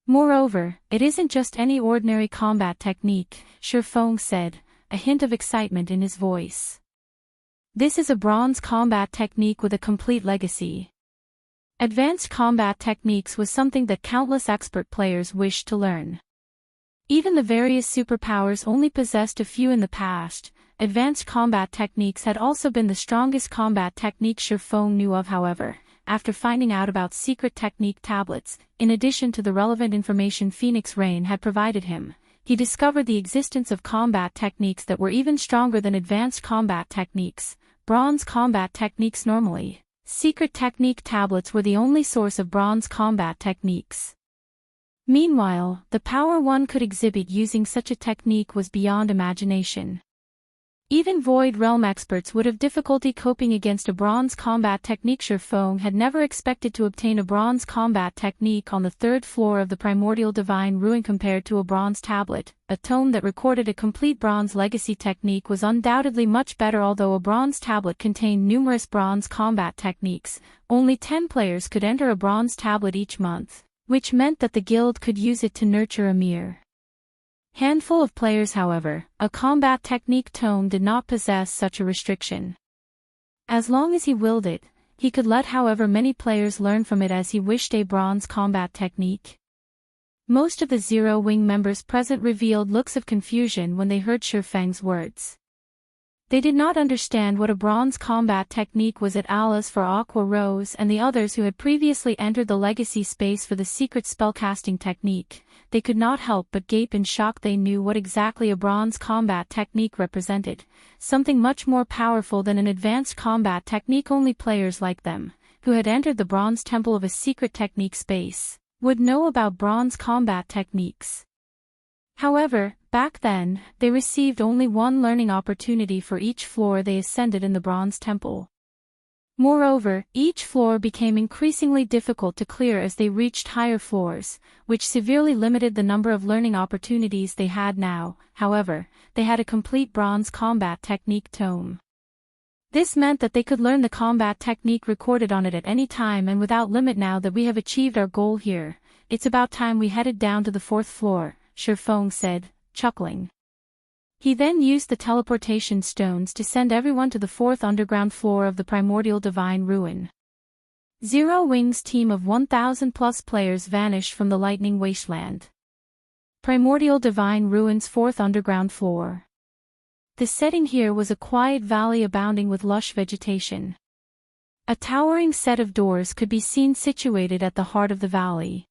Moreover, it isn't just any ordinary combat technique, Feng said, a hint of excitement in his voice. This is a bronze combat technique with a complete legacy. Advanced combat techniques was something that countless expert players wished to learn. Even the various superpowers only possessed a few in the past. Advanced combat techniques had also been the strongest combat technique Feng knew of. However, after finding out about secret technique tablets, in addition to the relevant information Phoenix Rain had provided him, he discovered the existence of combat techniques that were even stronger than advanced combat techniques, bronze combat techniques. Normally, secret technique tablets were the only source of bronze combat techniques. Meanwhile, the power one could exhibit using such a technique was beyond imagination. Even Void Realm experts would have difficulty coping against a bronze combat technique. Feng had never expected to obtain a bronze combat technique on the third floor of the Primordial Divine Ruin. Compared to a bronze tablet, a tome that recorded a complete bronze legacy technique was undoubtedly much better. Although a bronze tablet contained numerous bronze combat techniques, only 10 players could enter a bronze tablet each month, which meant that the guild could use it to nurture a mere handful of players. However, a combat technique tome did not possess such a restriction. As long as he willed it, he could let however many players learn from it as he wished. A bronze combat technique? Most of the Zero Wing members present revealed looks of confusion when they heard Feng's words. They did not understand what a bronze combat technique was. At Alice for Aqua Rose and the others who had previously entered the legacy space for the secret spellcasting technique, they could not help but gape in shock. They knew what exactly a bronze combat technique represented, something much more powerful than an advanced combat technique. Only players like them, who had entered the bronze temple of a secret technique space, would know about bronze combat techniques. However, back then, they received only one learning opportunity for each floor they ascended in the Bronze Temple. Moreover, each floor became increasingly difficult to clear as they reached higher floors, which severely limited the number of learning opportunities they had now. However, they had a complete bronze combat technique tome. This meant that they could learn the combat technique recorded on it at any time and without limit. Now that we have achieved our goal here, it's about time we headed down to the 4th floor, Feng said, chuckling. He then used the teleportation stones to send everyone to the 4th underground floor of the Primordial Divine Ruin. Zero Wing's team of 1,000+ players vanished from the Lightning Wasteland. Primordial Divine Ruin's 4th underground floor. The setting here was a quiet valley abounding with lush vegetation. A towering set of doors could be seen situated at the heart of the valley.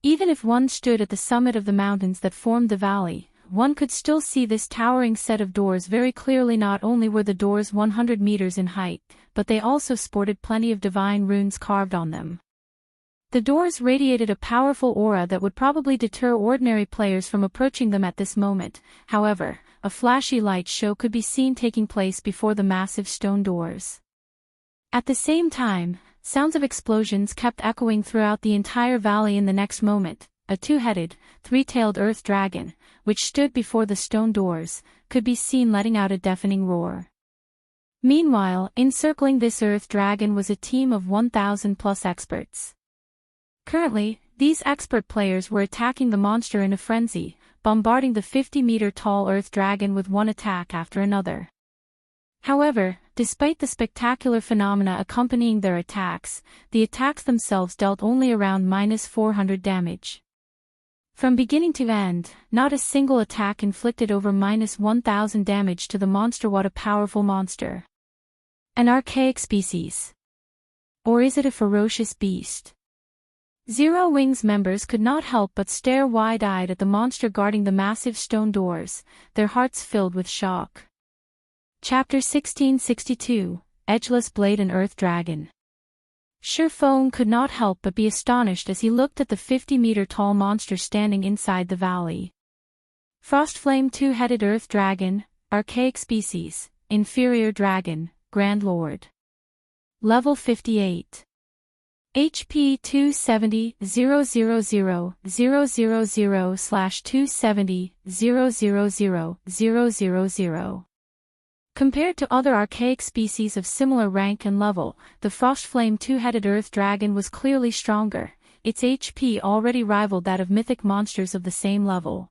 Even if one stood at the summit of the mountains that formed the valley, one could still see this towering set of doors very clearly. Not only were the doors 100 meters in height, but they also sported plenty of divine runes carved on them. The doors radiated a powerful aura that would probably deter ordinary players from approaching them at this moment. However, a flashy light show could be seen taking place before the massive stone doors. At the same time, sounds of explosions kept echoing throughout the entire valley. In the next moment, a two-headed, three-tailed earth dragon, which stood before the stone doors, could be seen letting out a deafening roar. Meanwhile, encircling this earth dragon was a team of 1,000+ experts. Currently, these expert players were attacking the monster in a frenzy, bombarding the 50-meter-tall earth dragon with one attack after another. However, despite the spectacular phenomena accompanying their attacks, the attacks themselves dealt only around -400 damage. From beginning to end, not a single attack inflicted over -1,000 damage to the monster. What a powerful monster! An archaic species. Or is it a ferocious beast? Zero Wing's members could not help but stare wide-eyed at the monster guarding the massive stone doors, their hearts filled with shock. Chapter 1662, Edgeless Blade and Earth Dragon. Showdown could not help but be astonished as he looked at the 50-meter-tall monster standing inside the valley. Frostflame two-headed earth dragon, archaic species, inferior dragon, Grand Lord. Level 58. HP 270 000 000/270 000 000. Compared to other archaic species of similar rank and level, the Frostflame two-headed earth dragon was clearly stronger. Its HP already rivaled that of mythic monsters of the same level.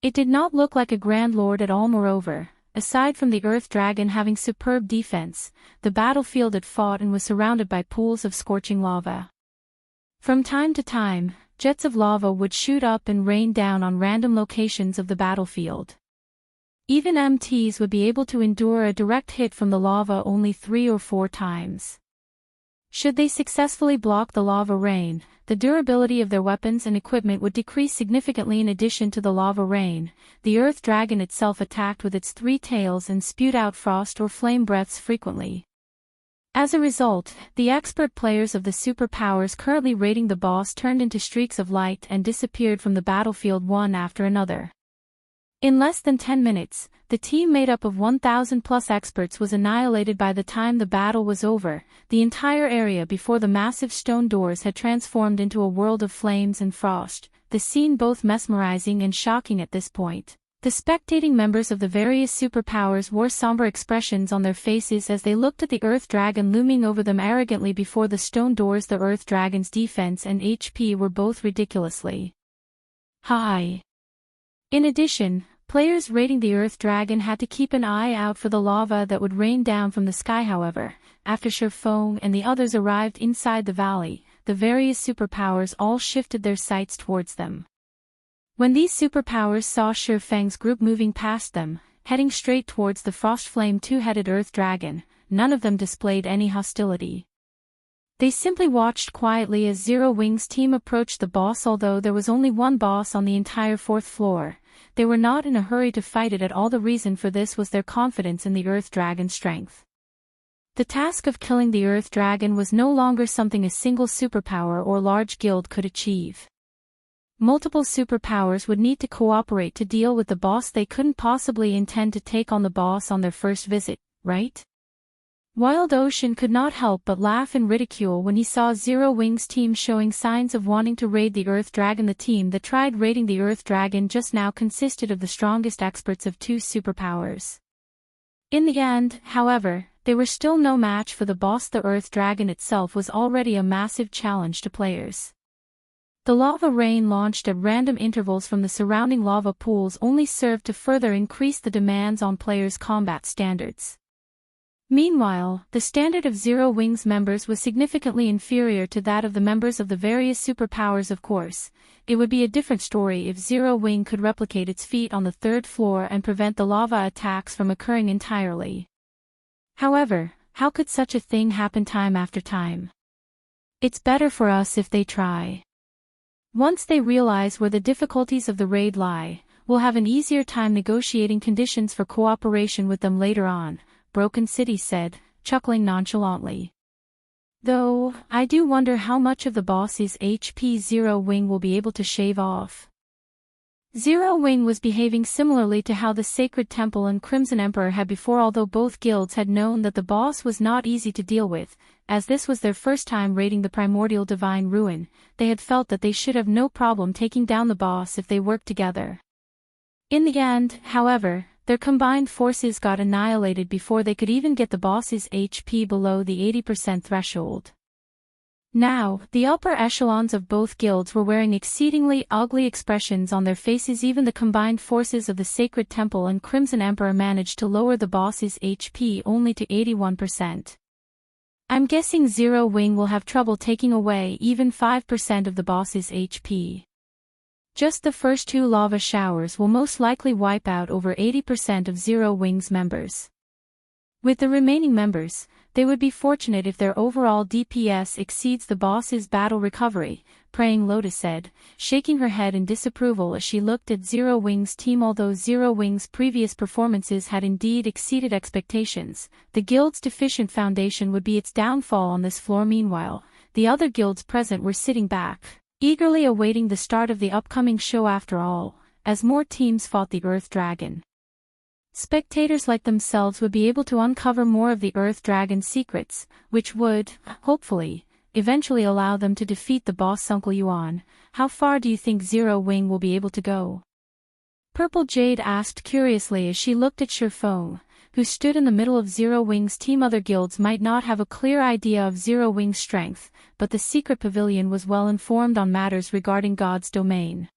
It did not look like a Grand Lord at all. Moreover, aside from the earth dragon having superb defense, the battlefield it fought in was surrounded by pools of scorching lava. From time to time, jets of lava would shoot up and rain down on random locations of the battlefield. Even MTs would be able to endure a direct hit from the lava only 3 or 4 times. Should they successfully block the lava rain, the durability of their weapons and equipment would decrease significantly. In addition to the lava rain, the earth dragon itself attacked with its 3 tails and spewed out frost or flame breaths frequently. As a result, the expert players of the superpowers currently raiding the boss turned into streaks of light and disappeared from the battlefield one after another. In less than 10 minutes, the team made up of 1,000+ experts was annihilated. By the time the battle was over, the entire area before the massive stone doors had transformed into a world of flames and frost, the scene both mesmerizing and shocking at this point. The spectating members of the various superpowers wore somber expressions on their faces as they looked at the earth dragon looming over them arrogantly before the stone doors. The earth dragon's defense and HP were both ridiculously high. In addition, players raiding the earth dragon had to keep an eye out for the lava that would rain down from the sky. However, after Showdown and the others arrived inside the valley, the various superpowers all shifted their sights towards them. When these superpowers saw Showdown's group moving past them, heading straight towards the Frostflame two-headed earth dragon, none of them displayed any hostility. They simply watched quietly as Zero Wing's team approached the boss. Although there was only one boss on the entire 4th floor, they were not in a hurry to fight it at all. The reason for this was their confidence in the earth dragon's strength. The task of killing the earth dragon was no longer something a single superpower or large guild could achieve. Multiple superpowers would need to cooperate to deal with the boss. They couldn't possibly intend to take on the boss on their first visit, right? Wild Ocean could not help but laugh in ridicule when he saw Zero Wing's team showing signs of wanting to raid the Earth Dragon. The team that tried raiding the Earth Dragon just now consisted of the strongest experts of 2 superpowers. In the end, however, they were still no match for the boss. The Earth Dragon itself was already a massive challenge to players. The lava rain launched at random intervals from the surrounding lava pools only served to further increase the demands on players' combat standards. Meanwhile, the standard of Zero Wing's members was significantly inferior to that of the members of the various superpowers. Of course, it would be a different story if Zero Wing could replicate its feat on the third floor and prevent the lava attacks from occurring entirely. However, how could such a thing happen time after time? It's better for us if they try. Once they realize where the difficulties of the raid lie, we'll have an easier time negotiating conditions for cooperation with them later on, Broken City said, chuckling nonchalantly. Though, I do wonder how much of the boss's HP Zero Wing will be able to shave off. Zero Wing was behaving similarly to how the Sacred Temple and Crimson Emperor had before, although both guilds had known that the boss was not easy to deal with. As this was their first time raiding the Primordial Divine Ruin, they had felt that they should have no problem taking down the boss if they worked together. In the end, however, their combined forces got annihilated before they could even get the boss's HP below the 80% threshold. Now, the upper echelons of both guilds were wearing exceedingly ugly expressions on their faces. Even the combined forces of the Sacred Temple and Crimson Emperor managed to lower the boss's HP only to 81%. I'm guessing Zero Wing will have trouble taking away even 5% of the boss's HP. Just the first two lava showers will most likely wipe out over 80% of Zero Wing's members. With the remaining members, they would be fortunate if their overall DPS exceeds the boss's battle recovery, Praying Lotus said, shaking her head in disapproval as she looked at Zero Wing's team. Although Zero Wing's previous performances had indeed exceeded expectations, the guild's deficient foundation would be its downfall on this floor. Meanwhile, the other guilds present were sitting back, eagerly awaiting the start of the upcoming show. After all, as more teams fought the Earth Dragon, spectators like themselves would be able to uncover more of the Earth Dragon's secrets, which would, hopefully, eventually allow them to defeat the boss. Uncle Yuan, how far do you think Zero Wing will be able to go? Purple Jade asked curiously as she looked at Shifeng, who stood in the middle of Zero Wing's team. Other guilds might not have a clear idea of Zero Wing's strength, but the Secret Pavilion was well informed on matters regarding God's domain.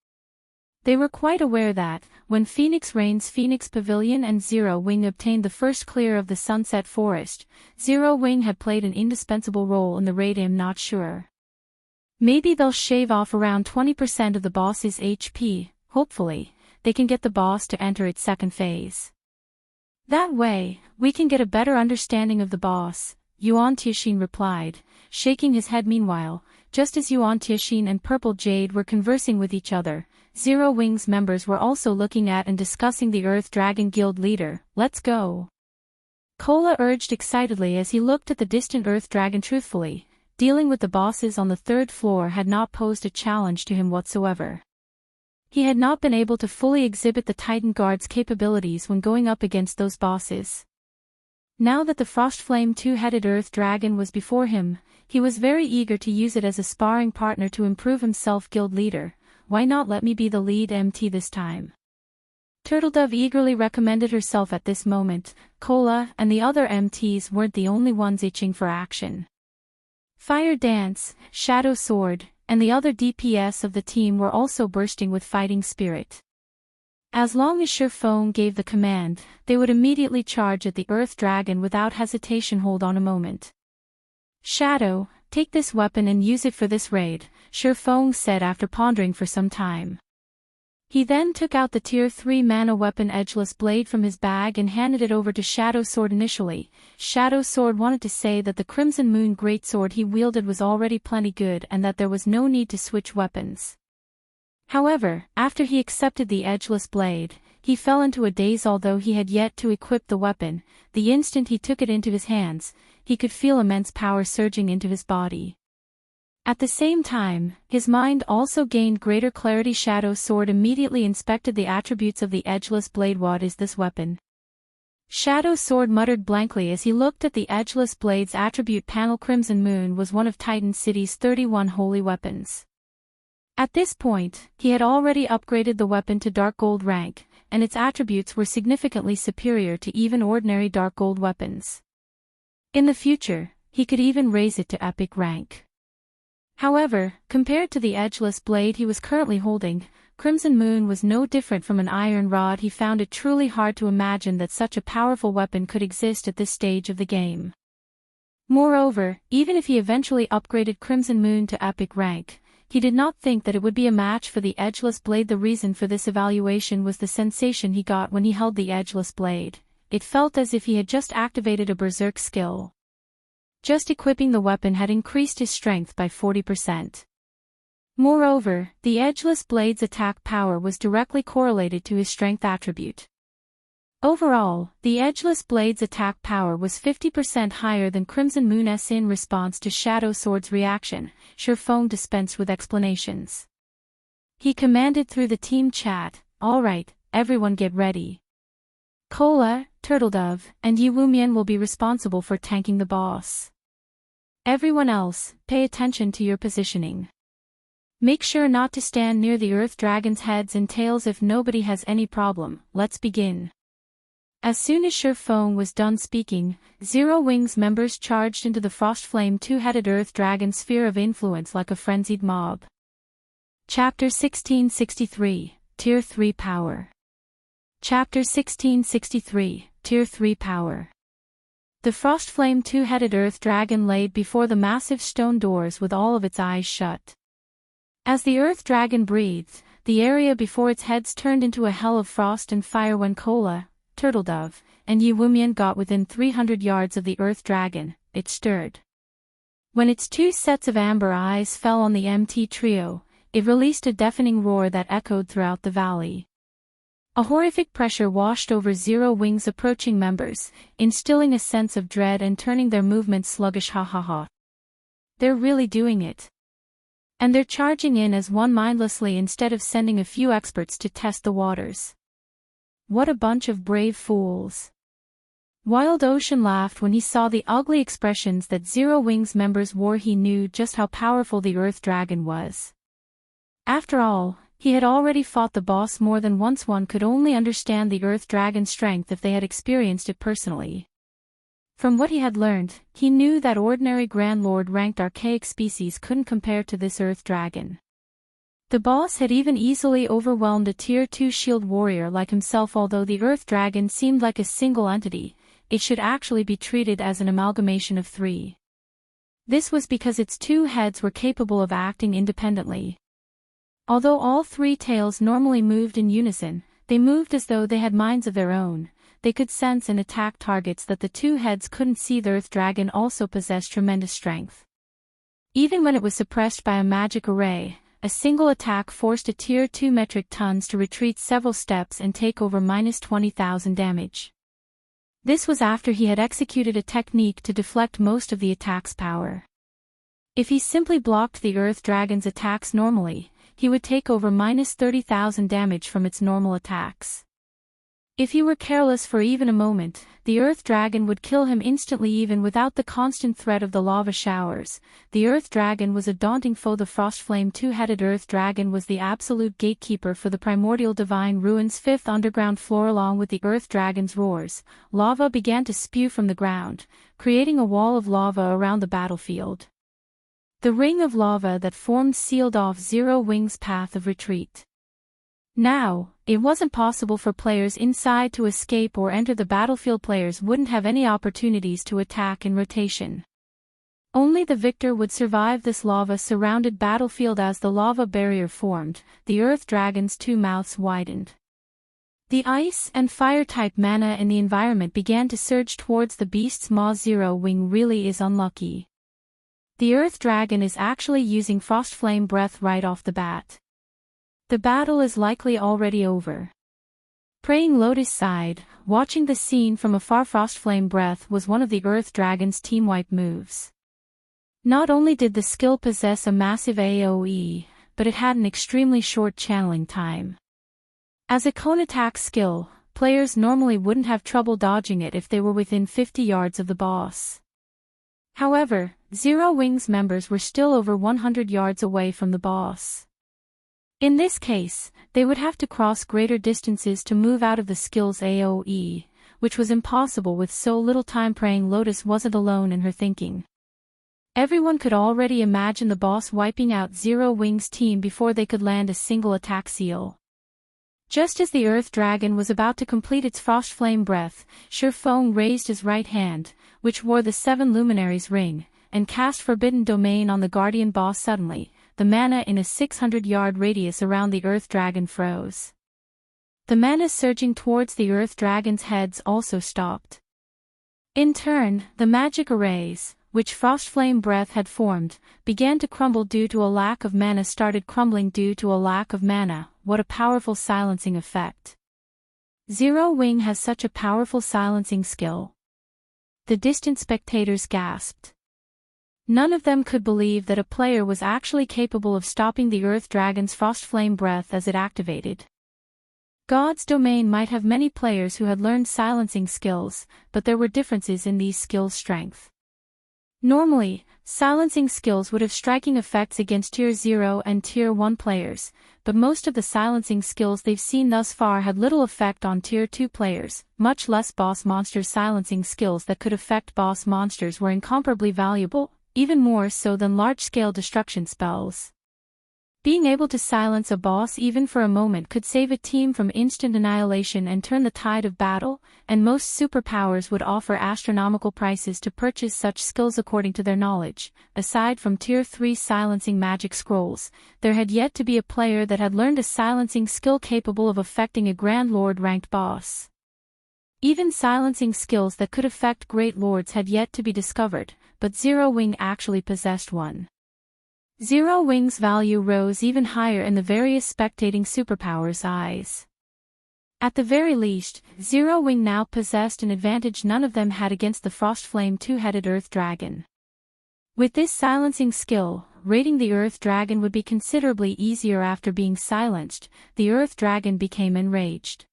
They were quite aware that, when Phoenix Rain's Phoenix Pavilion and Zero Wing obtained the first clear of the Sunset Forest, Zero Wing had played an indispensable role in the raid. I'm not sure. Maybe they'll shave off around 20% of the boss's HP. Hopefully, they can get the boss to enter its second phase. That way, we can get a better understanding of the boss, Yuan Tianxin replied, shaking his head. Meanwhile, just as Yuan Tianxin and Purple Jade were conversing with each other, Zero Wing's members were also looking at and discussing the Earth Dragon Guild leader. Let's go. Kola urged excitedly as he looked at the distant Earth Dragon. Truthfully, dealing with the bosses on the third floor had not posed a challenge to him whatsoever. He had not been able to fully exhibit the Titan Guard's capabilities when going up against those bosses. Now that the Frostflame two-headed Earth Dragon was before him, he was very eager to use it as a sparring partner to improve himself. Guild leader, why not let me be the lead MT this time? Turtledove eagerly recommended herself at this moment. Kola and the other MTs weren't the only ones itching for action. Fire Dance, Shadow Sword, and the other DPS of the team were also bursting with fighting spirit. As long as Shifeng gave the command, they would immediately charge at the Earth Dragon without hesitation. Hold on a moment. Shadow, take this weapon and use it for this raid, Shifeng said after pondering for some time. He then took out the Tier 3 mana weapon Edgeless blade from his bag and handed it over to Shadow Sword. Initially, Shadow Sword wanted to say that the Crimson Moon greatsword he wielded was already plenty good and that there was no need to switch weapons. However, after he accepted the Edgeless blade, he fell into a daze. Although he had yet to equip the weapon, the instant he took it into his hands, he could feel immense power surging into his body. At the same time, his mind also gained greater clarity. Shadow Sword immediately inspected the attributes of the Edgeless blade. What is this weapon? Shadow Sword muttered blankly as he looked at the Edgeless blade's attribute panel. Crimson Moon was one of Titan City's 31 holy weapons. At this point, he had already upgraded the weapon to Dark Gold rank, and its attributes were significantly superior to even ordinary Dark Gold weapons. In the future, he could even raise it to Epic rank. However, compared to the edgeless blade he was currently holding, Crimson Moon was no different from an iron rod. He found it truly hard to imagine that such a powerful weapon could exist at this stage of the game. Moreover, even if he eventually upgraded Crimson Moon to epic rank, he did not think that it would be a match for the edgeless blade. The reason for this evaluation was the sensation he got when he held the edgeless blade. It felt as if he had just activated a berserk skill. Just equipping the weapon had increased his strength by 40%. Moreover, the edgeless blade's attack power was directly correlated to his strength attribute. Overall, the edgeless blade's attack power was 50% higher than Crimson Moon's. In response to Shadow Sword's reaction, Shurfeng dispensed with explanations. He commanded through the team chat, "Alright, everyone get ready. Cola, Turtledove, and Yiwumian will be responsible for tanking the boss. Everyone else, pay attention to your positioning. Make sure not to stand near the Earth Dragon's heads and tails if nobody has any problem. Let's begin." As soon as Shurfeng was done speaking, Zero Wings members charged into the Frostflame two-headed Earth Dragon sphere of influence like a frenzied mob. Chapter 1663, Tier 3 Power. Chapter 1663, Tier 3 Power. The Frostflame two-headed Earth Dragon laid before the massive stone doors with all of its eyes shut. As the Earth Dragon breathed, the area before its heads turned into a hell of frost and fire. When Cola, Turtledove, and Yiwumian got within 300 yards of the Earth Dragon, it stirred. When its two sets of amber eyes fell on the MT trio, it released a deafening roar that echoed throughout the valley. A horrific pressure washed over Zero Wings' approaching members, instilling a sense of dread and turning their movements sluggish. Ha ha ha. They're really doing it. And they're charging in as one mindlessly instead of sending a few experts to test the waters. What a bunch of brave fools. Wild Ocean laughed when he saw the ugly expressions that Zero Wings members wore. He knew just how powerful the Earth Dragon was. After all, he had already fought the boss more than once. One could only understand the Earth Dragon's strength if they had experienced it personally. From what he had learned, he knew that ordinary Grand Lord ranked archaic species couldn't compare to this Earth Dragon. The boss had even easily overwhelmed a Tier 2 shield warrior like himself. Although the Earth Dragon seemed like a single entity, it should actually be treated as an amalgamation of three. This was because its two heads were capable of acting independently. Although all three tails normally moved in unison, they moved as though they had minds of their own. They could sense and attack targets that the two heads couldn't see. The Earth Dragon also possessed tremendous strength. Even when it was suppressed by a magic array, a single attack forced a Tier 2 metric tons to retreat several steps and take over -20,000 damage. This was after he had executed a technique to deflect most of the attack's power. If he simply blocked the Earth Dragon's attacks normally, he would take over -30,000 damage from its normal attacks. If he were careless for even a moment, the Earth Dragon would kill him instantly. Even without the constant threat of the lava showers, the Earth Dragon was a daunting foe. The Frostflame two-headed Earth Dragon was the absolute gatekeeper for the Primordial Divine Ruins' fifth underground floor. Along with the Earth Dragon's roars, lava began to spew from the ground, creating a wall of lava around the battlefield. The ring of lava that formed sealed off Zero Wings' path of retreat. Now, it wasn't possible for players inside to escape or enter the battlefield. Players wouldn't have any opportunities to attack in rotation. Only the victor would survive this lava-surrounded battlefield. As the lava barrier formed, the Earth Dragon's two mouths widened. The ice and fire-type mana in the environment began to surge towards the beast's maw. Zero Wing really is unlucky. The Earth Dragon is actually using Frostflame breath right off the bat. The battle is likely already over. Praying Lotus sighed, watching the scene from afar. Frostflame breath was one of the Earth Dragon's team wipe moves. Not only did the skill possess a massive AoE, but it had an extremely short channeling time. As a cone attack skill, players normally wouldn't have trouble dodging it if they were within 50 yards of the boss. However, Zero Wings members were still over 100 yards away from the boss. In this case, they would have to cross greater distances to move out of the skill's AoE, which was impossible with so little time. Praying Lotus wasn't alone in her thinking. Everyone could already imagine the boss wiping out Zero Wing's team before they could land a single attack seal. Just as the Earth Dragon was about to complete its Frost Flame Breath, Shurfeng raised his right hand, which wore the 7 Luminaries ring, and cast Forbidden Domain on the Guardian boss. Suddenly, the mana in a 600-yard radius around the Earth Dragon froze. The mana surging towards the Earth Dragon's heads also stopped. In turn, the magic arrays, which Frost Flame Breath had formed, began to crumble due to a lack of mana. Started crumbling due to a lack of mana. What a powerful silencing effect. Zero Wing has such a powerful silencing skill. The distant spectators gasped. None of them could believe that a player was actually capable of stopping the Earth Dragon's Frost Flame Breath as it activated. God's Domain might have many players who had learned silencing skills, but there were differences in these skills' strength. Normally, silencing skills would have striking effects against Tier 0 and Tier 1 players, but most of the silencing skills they've seen thus far had little effect on Tier 2 players, much less boss monsters. Silencing skills that could affect boss monsters were incomparably valuable, even more so than large-scale destruction spells. Being able to silence a boss even for a moment could save a team from instant annihilation and turn the tide of battle, and most superpowers would offer astronomical prices to purchase such skills according to their knowledge. Aside from Tier 3 silencing magic scrolls, there had yet to be a player that had learned a silencing skill capable of affecting a Grand Lord-ranked boss. Even silencing skills that could affect Great Lords had yet to be discovered, but Zero Wing actually possessed one. Zero Wing's value rose even higher in the various spectating superpowers' eyes. At the very least, Zero Wing now possessed an advantage none of them had against the Frostflame two-headed Earth Dragon. With this silencing skill, raiding the Earth Dragon would be considerably easier. After being silenced, the Earth Dragon became enraged.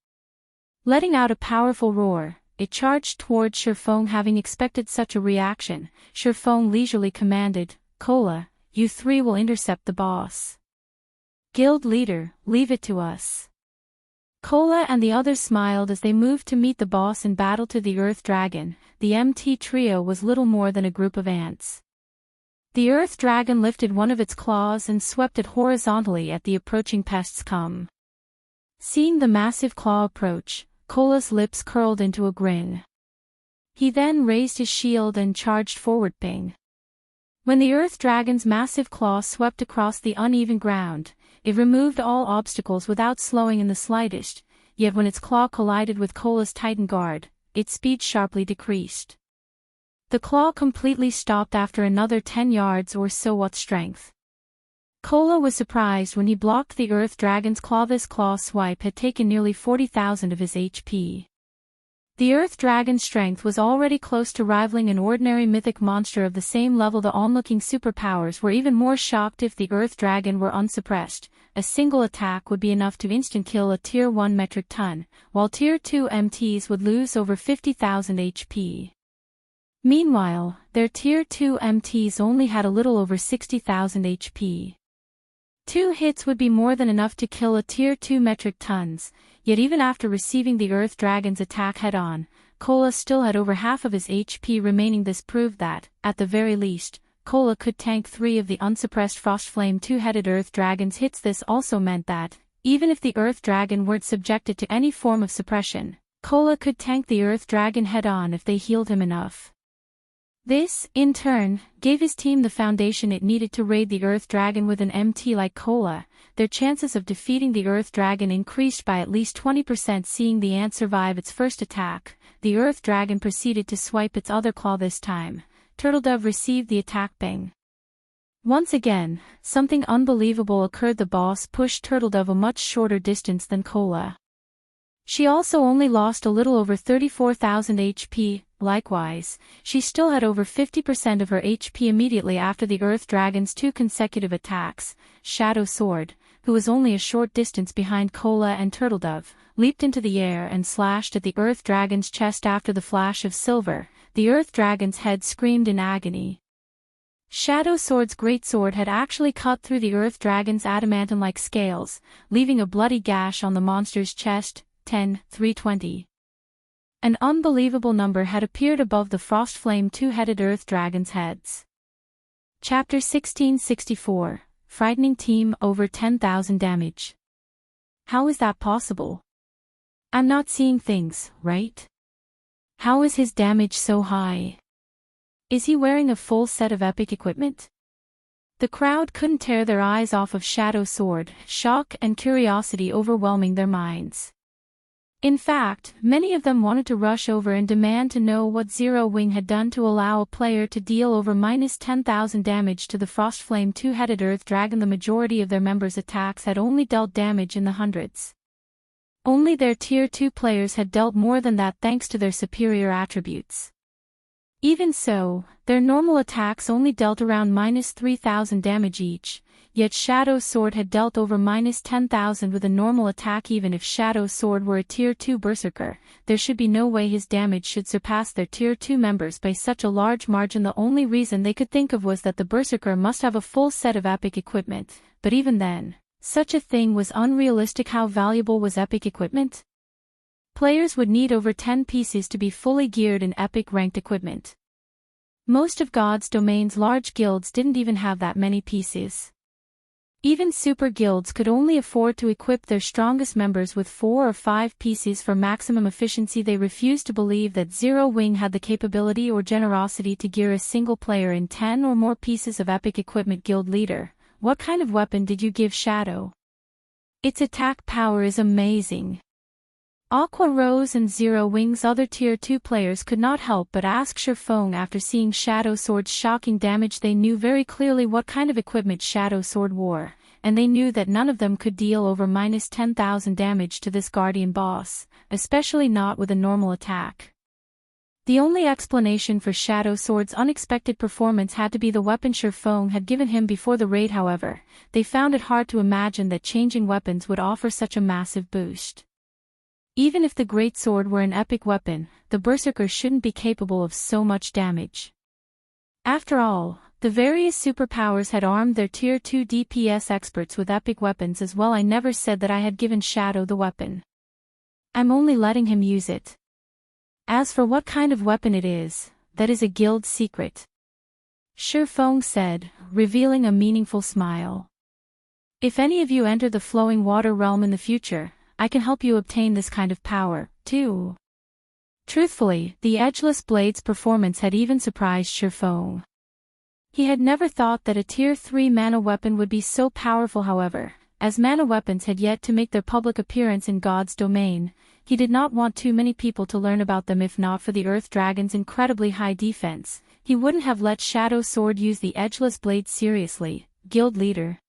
Letting out a powerful roar, it charged towards Shurfeng. Having expected such a reaction, Shurfeng leisurely commanded, "Kola, you 3 will intercept the boss. Guild leader, leave it to us." Kola and the others smiled as they moved to meet the boss in battle. To the Earth Dragon, the MT trio was little more than a group of ants. The Earth Dragon lifted one of its claws and swept it horizontally at the approaching pests. Come. Seeing the massive claw approach, Kola's lips curled into a grin. He then raised his shield and charged forward. Ping. When the Earth Dragon's massive claw swept across the uneven ground, it removed all obstacles without slowing in the slightest, yet when its claw collided with Kola's Titan Guard, its speed sharply decreased. The claw completely stopped after another 10 yards or so. What strength! Kola was surprised when he blocked the Earth Dragon's claw. This claw swipe had taken nearly 40,000 of his HP. The Earth Dragon's strength was already close to rivaling an ordinary mythic monster of the same level. The onlooking superpowers were even more shocked. If the Earth Dragon were unsuppressed, a single attack would be enough to instant-kill a Tier 1 metric ton, while Tier 2 MTs would lose over 50,000 HP. Meanwhile, their Tier 2 MTs only had a little over 60,000 HP. 2 hits would be more than enough to kill a Tier 2 metric tons, yet even after receiving the Earth Dragon's attack head-on, Kola still had over half of his HP remaining. This proved that, at the very least, Kola could tank 3 of the unsuppressed Frostflame two-headed Earth Dragon's hits. This also meant that, even if the Earth Dragon weren't subjected to any form of suppression, Kola could tank the Earth Dragon head-on if they healed him enough. This, in turn, gave his team the foundation it needed to raid the Earth Dragon. With an MT like Kola, their chances of defeating the Earth Dragon increased by at least 20%. Seeing the ant survive its first attack, the Earth Dragon proceeded to swipe its other claw. This time, Turtledove received the attack. Bang. Once again, something unbelievable occurred. The boss pushed Turtledove a much shorter distance than Kola. She also only lost a little over 34,000 HP. Likewise, she still had over 50% of her HP immediately after the Earth Dragon's 2 consecutive attacks. Shadow Sword, who was only a short distance behind Kola and Turtledove, leaped into the air and slashed at the Earth Dragon's chest. After the flash of silver, the Earth Dragon's head screamed in agony. Shadow Sword's greatsword had actually cut through the Earth Dragon's adamantine-like scales, leaving a bloody gash on the monster's chest. 10,320. An unbelievable number had appeared above the Frostflame two-headed Earth Dragon's heads. Chapter 1664, Frightening Team over 10,000 damage. How is that possible? I'm not seeing things, right? How is his damage so high? Is he wearing a full set of epic equipment? The crowd couldn't tear their eyes off of Shadow Sword, shock and curiosity overwhelming their minds. In fact, many of them wanted to rush over and demand to know what Zero Wing had done to allow a player to deal over -10,000 damage to the Frostflame two-headed Earth Dragon. The majority of their members' attacks had only dealt damage in the hundreds. Only their Tier 2 players had dealt more than that thanks to their superior attributes. Even so, their normal attacks only dealt around -3,000 damage each, yet Shadow Sword had dealt over -10,000 with a normal attack. Even if Shadow Sword were a Tier 2 Berserker, there should be no way his damage should surpass their Tier 2 members by such a large margin. The only reason they could think of was that the Berserker must have a full set of epic equipment, but even then, such a thing was unrealistic. How valuable was epic equipment? Players would need over 10 pieces to be fully geared in epic ranked equipment. Most of God's Domain's large guilds didn't even have that many pieces. Even super guilds could only afford to equip their strongest members with 4 or 5 pieces for maximum efficiency. They refused to believe that Zero Wing had the capability or generosity to gear a single player in 10 or more pieces of epic equipment. Guild leader, what kind of weapon did you give Shadow? Its attack power is amazing. Aqua Rose and Zero Wing's other Tier 2 players could not help but ask Shifeng after seeing Shadow Sword's shocking damage. They knew very clearly what kind of equipment Shadow Sword wore, and they knew that none of them could deal over -10,000 damage to this Guardian boss, especially not with a normal attack. The only explanation for Shadow Sword's unexpected performance had to be the weapon Shifeng had given him before the raid. However, they found it hard to imagine that changing weapons would offer such a massive boost. Even if the Great Sword were an epic weapon, the Berserker shouldn't be capable of so much damage. After all, the various superpowers had armed their Tier 2 DPS experts with epic weapons as well. I never said that I had given Shadow the weapon. I'm only letting him use it. As for what kind of weapon it is, that is a guild secret. Shifeng said, revealing a meaningful smile. If any of you enter the Flowing Water Realm in the future, I can help you obtain this kind of power, too. Truthfully, the Edgeless Blade's performance had even surprised Shifeng. He had never thought that a Tier 3 mana weapon would be so powerful. However, as mana weapons had yet to make their public appearance in God's Domain, he did not want too many people to learn about them. If not for the Earth Dragon's incredibly high defense, he wouldn't have let Shadow Sword use the Edgeless Blade seriously. Guild leader.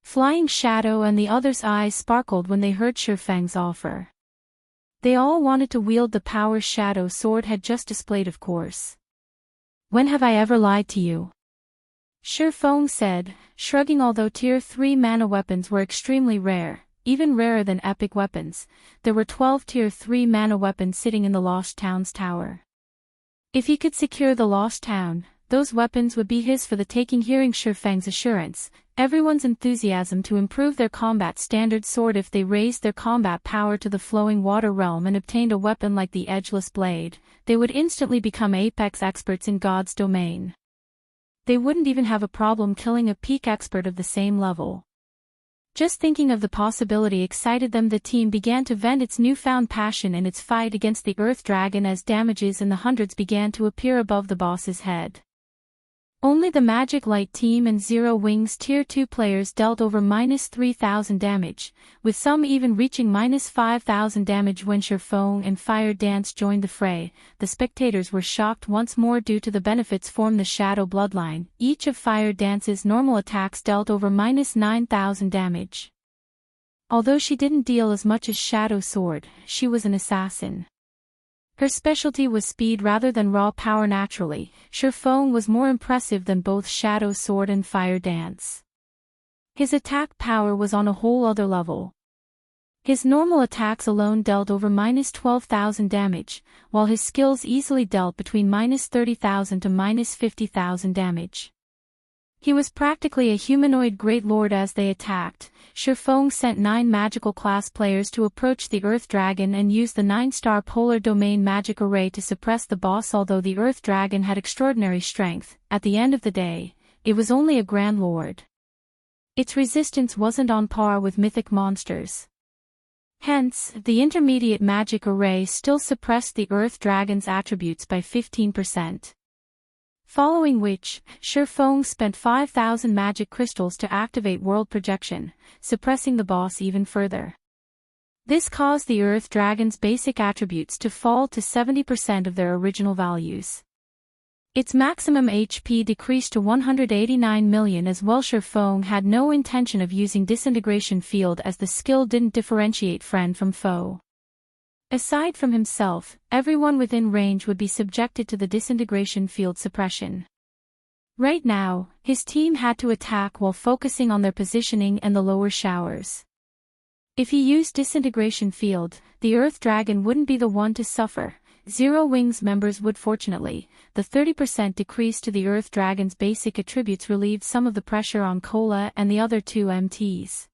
Flying Shadow and the others' eyes sparkled when they heard Shifeng's offer. They all wanted to wield the power Shadow Sword had just displayed. Of course. When have I ever lied to you? Shifeng said, shrugging. Although Tier 3 mana weapons were extremely rare, even rarer than epic weapons, there were 12 Tier 3 mana weapons sitting in the Lost Town's tower. If he could secure the Lost Town, those weapons would be his for the taking. Hearing Shifeng's assurance, everyone's enthusiasm to improve their combat standard soared. If they raised their combat power to the Flowing Water Realm and obtained a weapon like the Edgeless Blade, they would instantly become apex experts in God's Domain. They wouldn't even have a problem killing a peak expert of the same level. Just thinking of the possibility excited them. The team began to vent its newfound passion in its fight against the Earth Dragon as damages in the hundreds began to appear above the boss's head. Only the Magic Light team and Zero Wing's Tier 2 players dealt over -3,000 damage, with some even reaching -5,000 damage. When Shifeng and Fire Dance joined the fray, the spectators were shocked once more due to the benefits from the Shadow Bloodline. Each of Fire Dance's normal attacks dealt over -9,000 damage. Although she didn't deal as much as Shadow Sword, she was an assassin. Her specialty was speed rather than raw power. Naturally, Shifeng was more impressive than both Shadow Sword and Fire Dance. His attack power was on a whole other level. His normal attacks alone dealt over -12,000 damage, while his skills easily dealt between -30,000 to -50,000 damage. He was practically a humanoid great lord. As they attacked, Shifeng sent 9 magical class players to approach the Earth Dragon and used the 9-star Polar Domain magic array to suppress the boss. Although the Earth Dragon had extraordinary strength, at the end of the day, it was only a Grand Lord. Its resistance wasn't on par with mythic monsters. Hence, the intermediate magic array still suppressed the Earth Dragon's attributes by 15%. Following which, Shurfeng spent 5,000 magic crystals to activate World Projection, suppressing the boss even further. This caused the Earth Dragon's basic attributes to fall to 70% of their original values. Its maximum HP decreased to 189 million as well. Shurfeng had no intention of using Disintegration Field as the skill didn't differentiate friend from foe. Aside from himself, everyone within range would be subjected to the Disintegration Field suppression. Right now, his team had to attack while focusing on their positioning and the lower showers. If he used Disintegration Field, the Earth Dragon wouldn't be the one to suffer. Zero Wings members would. Fortunately, the 30% decrease to the Earth Dragon's basic attributes relieved some of the pressure on Cola and the other two MTs.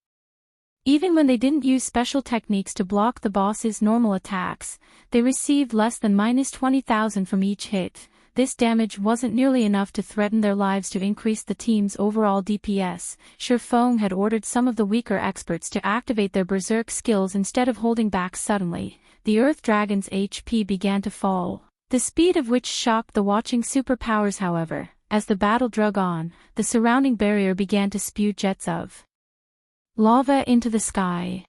Even when they didn't use special techniques to block the boss's normal attacks, they received less than -20,000 from each hit. This damage wasn't nearly enough to threaten their lives to increase the team's overall DPS. Shurfeng had ordered some of the weaker experts to activate their berserk skills instead of holding back suddenly. The Earth Dragon's HP began to fall, the speed of which shocked the watching superpowers. However, as the battle drug on, the surrounding barrier began to spew jets of lava into the sky.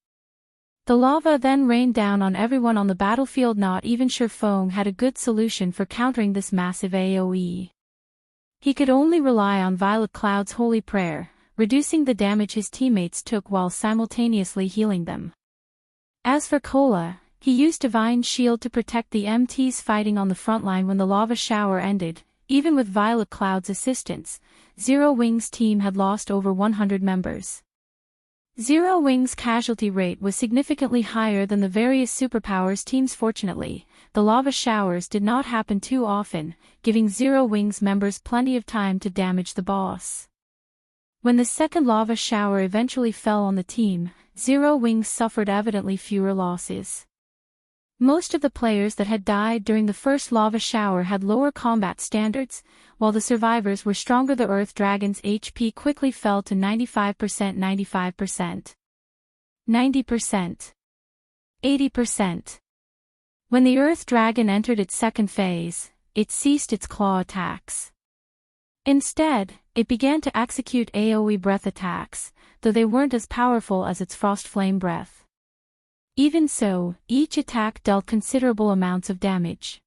The lava then rained down on everyone on the battlefield. Not even Shurfeng had a good solution for countering this massive AoE. He could only rely on Violet Cloud's holy prayer, reducing the damage his teammates took while simultaneously healing them. As for Cola, he used Divine Shield to protect the MTs fighting on the front line when the lava shower ended. Even with Violet Cloud's assistance, Zero Wings' team had lost over 100 members. Zero Wings' casualty rate was significantly higher than the various superpowers teams. Fortunately, the lava showers did not happen too often, giving Zero Wings members plenty of time to damage the boss. When the second lava shower eventually fell on the team, Zero Wings suffered evidently fewer losses. Most of the players that had died during the first lava shower had lower combat standards, while the survivors were stronger. The Earth Dragon's HP quickly fell to 95%, 95%, 90%, 80%. When the Earth Dragon entered its second phase, it ceased its claw attacks. Instead, it began to execute AoE breath attacks, though they weren't as powerful as its Frost Flame Breath. Even so, each attack dealt considerable amounts of damage.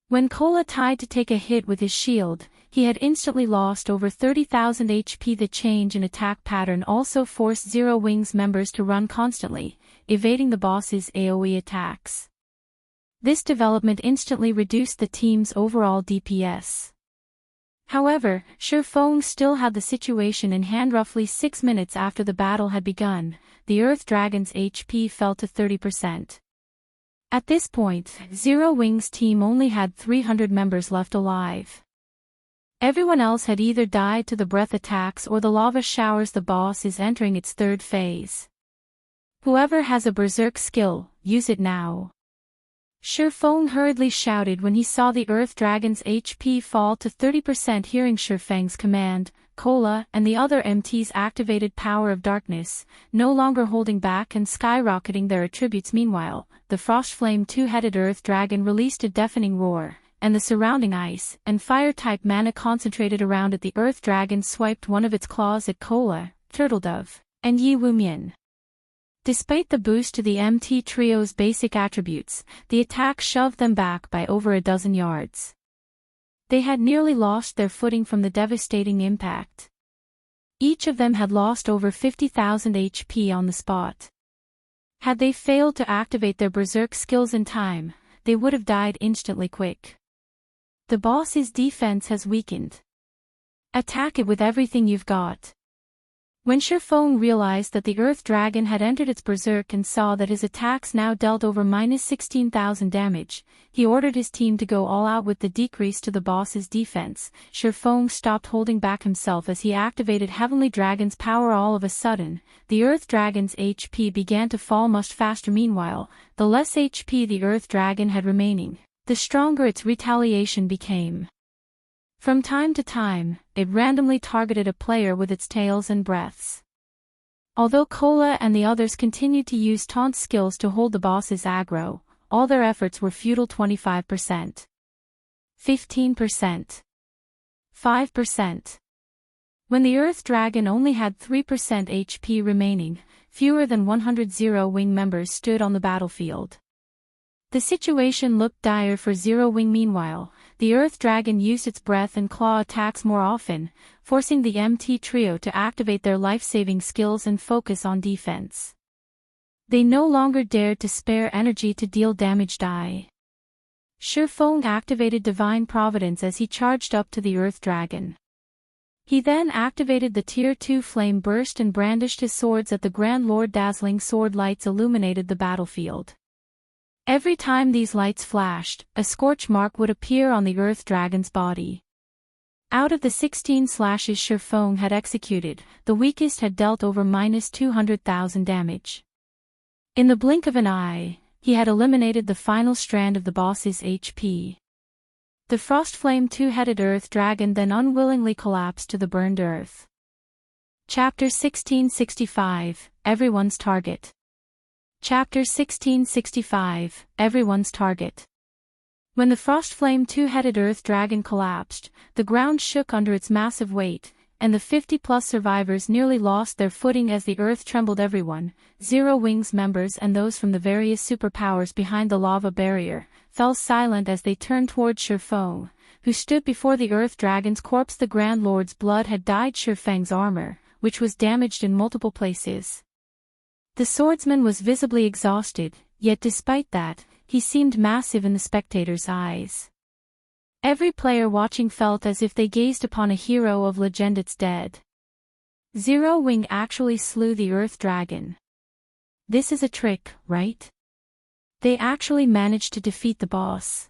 When Cola tried to take a hit with his shield, he had instantly lost over 30,000 HP. The change in attack pattern also forced Zero Wings members to run constantly, evading the boss's AoE attacks. This development instantly reduced the team's overall DPS. However, Shurfeng still had the situation in hand. Roughly 6 minutes after the battle had begun, the Earth Dragon's HP fell to 30%. At this point, Zero Wings' team only had 300 members left alive. Everyone else had either died to the breath attacks or the lava showers. The boss is entering its third phase. Whoever has a berserk skill, use it now. Shurfeng hurriedly shouted when he saw the Earth Dragon's HP fall to 30%. Hearing Shurfeng's command, Cola and the other MTs activated Power of Darkness, no longer holding back and skyrocketing their attributes. Meanwhile, the Frostflame two-headed Earth Dragon released a deafening roar, and the surrounding ice and fire-type mana concentrated around it. The Earth Dragon swiped one of its claws at Cola, Turtledove, and Yi Wumian. Despite the boost to the MT trio's basic attributes, the attack shoved them back by over a dozen yards. They had nearly lost their footing from the devastating impact. Each of them had lost over 50,000 HP on the spot. Had they failed to activate their berserk skills in time, they would have died instantly. Quick. The boss's defense has weakened. Attack it with everything you've got. When Shurfeng realized that the Earth Dragon had entered its berserk and saw that his attacks now dealt over -16,000 damage, he ordered his team to go all out with the decrease to the boss's defense. Shurfeng stopped holding back himself as he activated Heavenly Dragon's power. All of a sudden, the Earth Dragon's HP began to fall much faster. Meanwhile, the less HP the Earth Dragon had remaining, the stronger its retaliation became. From time to time, it randomly targeted a player with its tails and breaths. Although Cola and the others continued to use taunt skills to hold the boss's aggro, all their efforts were futile. 25%. 15%. 5%. When the Earth Dragon only had 3% HP remaining, fewer than 100 Zero-Wing members stood on the battlefield. The situation looked dire for Zero-Wing. Meanwhile, the Earth Dragon used its breath and claw attacks more often, forcing the MT trio to activate their life-saving skills and focus on defense. They no longer dared to spare energy to deal damage. Shurfeng activated Divine Providence as he charged up to the Earth Dragon. He then activated the Tier 2 Flame Burst and brandished his swords at the Grand Lord. Dazzling sword lights illuminated the battlefield. Every time these lights flashed, a scorch mark would appear on the Earth Dragon's body. Out of the 16 slashes Shurfeng had executed, the weakest had dealt over -200,000 damage. In the blink of an eye, he had eliminated the final strand of the boss's HP. The Frostflame two-headed Earth Dragon then unwillingly collapsed to the burned earth. Chapter 1665, Everyone's Target. Chapter 1665, Everyone's Target. When the Frostflame two-headed Earth Dragon collapsed, the ground shook under its massive weight, and the 50-plus survivors nearly lost their footing as the earth trembled. Everyone, Zero-Wing's members and those from the various superpowers behind the lava barrier, fell silent as they turned toward Shurfeng, who stood before the Earth Dragon's corpse. The Grand Lord's blood had dyed Shurfeng's armor, which was damaged in multiple places. The swordsman was visibly exhausted, yet despite that, he seemed massive in the spectators' eyes. Every player watching felt as if they gazed upon a hero of legend. It's dead. Zero-Wing actually slew the Earth Dragon. This is a trick, right? They actually managed to defeat the boss.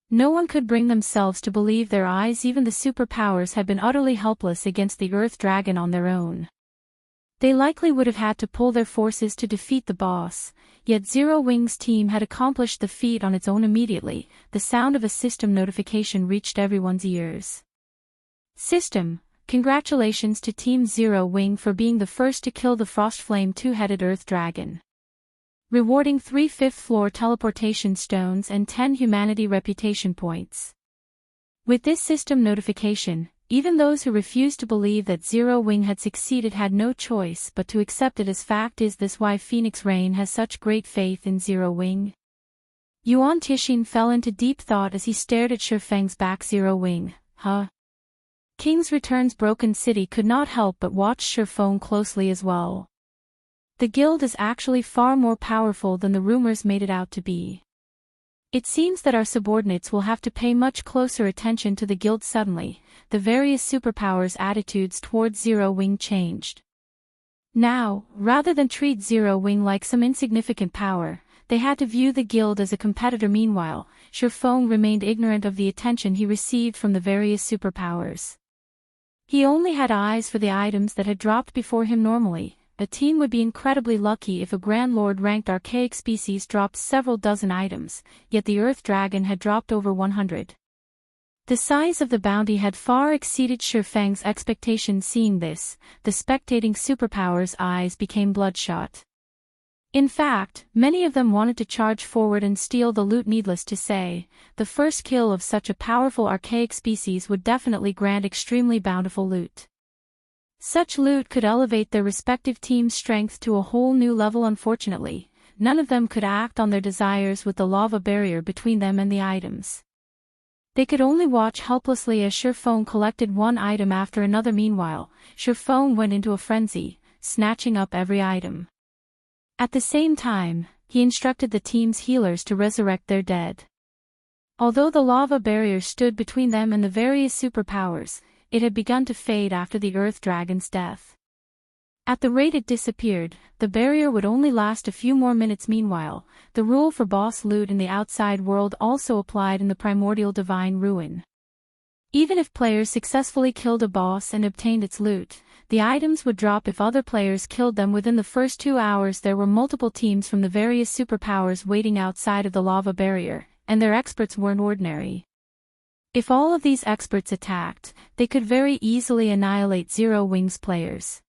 No one could bring themselves to believe their eyes. Even the superpowers had been utterly helpless against the Earth Dragon on their own. They likely would have had to pull their forces to defeat the boss, yet Zero-Wing's team had accomplished the feat on its own. Immediately, the sound of a system notification reached everyone's ears. System, congratulations to Team Zero-Wing for being the first to kill the Frostflame two-headed Earth Dragon. Rewarding 3 fifth-floor teleportation stones and 10 humanity reputation points. With this system notification, even those who refused to believe that Zero-Wing had succeeded had no choice but to accept it as fact. Is this why Phoenix Rain has such great faith in Zero-Wing? Yuan Tixin fell into deep thought as he stared at Shurfeng's back. Zero-Wing, huh? King's Return's Broken City could not help but watch Shurfeng closely as well. The guild is actually far more powerful than the rumors made it out to be. It seems that our subordinates will have to pay much closer attention to the guild. Suddenly, the various superpowers' attitudes towards Zero-Wing changed. Now, rather than treat Zero-Wing like some insignificant power, they had to view the guild as a competitor. Meanwhile, Shurfeng remained ignorant of the attention he received from the various superpowers. He only had eyes for the items that had dropped before him. Normally, a team would be incredibly lucky if a Grand Lord ranked archaic species dropped several dozen items, yet the Earth Dragon had dropped over 100. The size of the bounty had far exceeded Shurfeng's expectations. Seeing this, the spectating superpowers' eyes became bloodshot. In fact, many of them wanted to charge forward and steal the loot. Needless to say, the first kill of such a powerful archaic species would definitely grant extremely bountiful loot. Such loot could elevate their respective team's strength to a whole new level. Unfortunately, none of them could act on their desires with the lava barrier between them and the items. They could only watch helplessly as Shurfeng collected one item after another. Meanwhile, Shurfeng went into a frenzy, snatching up every item. At the same time, he instructed the team's healers to resurrect their dead. Although the lava barrier stood between them and the various superpowers, it had begun to fade after the Earth Dragon's death. At the rate it disappeared, the barrier would only last a few more minutes. Meanwhile, the rule for boss loot in the outside world also applied in the Primordial Divine Ruin. Even if players successfully killed a boss and obtained its loot, the items would drop if other players killed them within the first 2 hours. There were multiple teams from the various superpowers waiting outside of the lava barrier, and their experts weren't ordinary. If all of these experts attacked, they could very easily annihilate Zero Wing's players.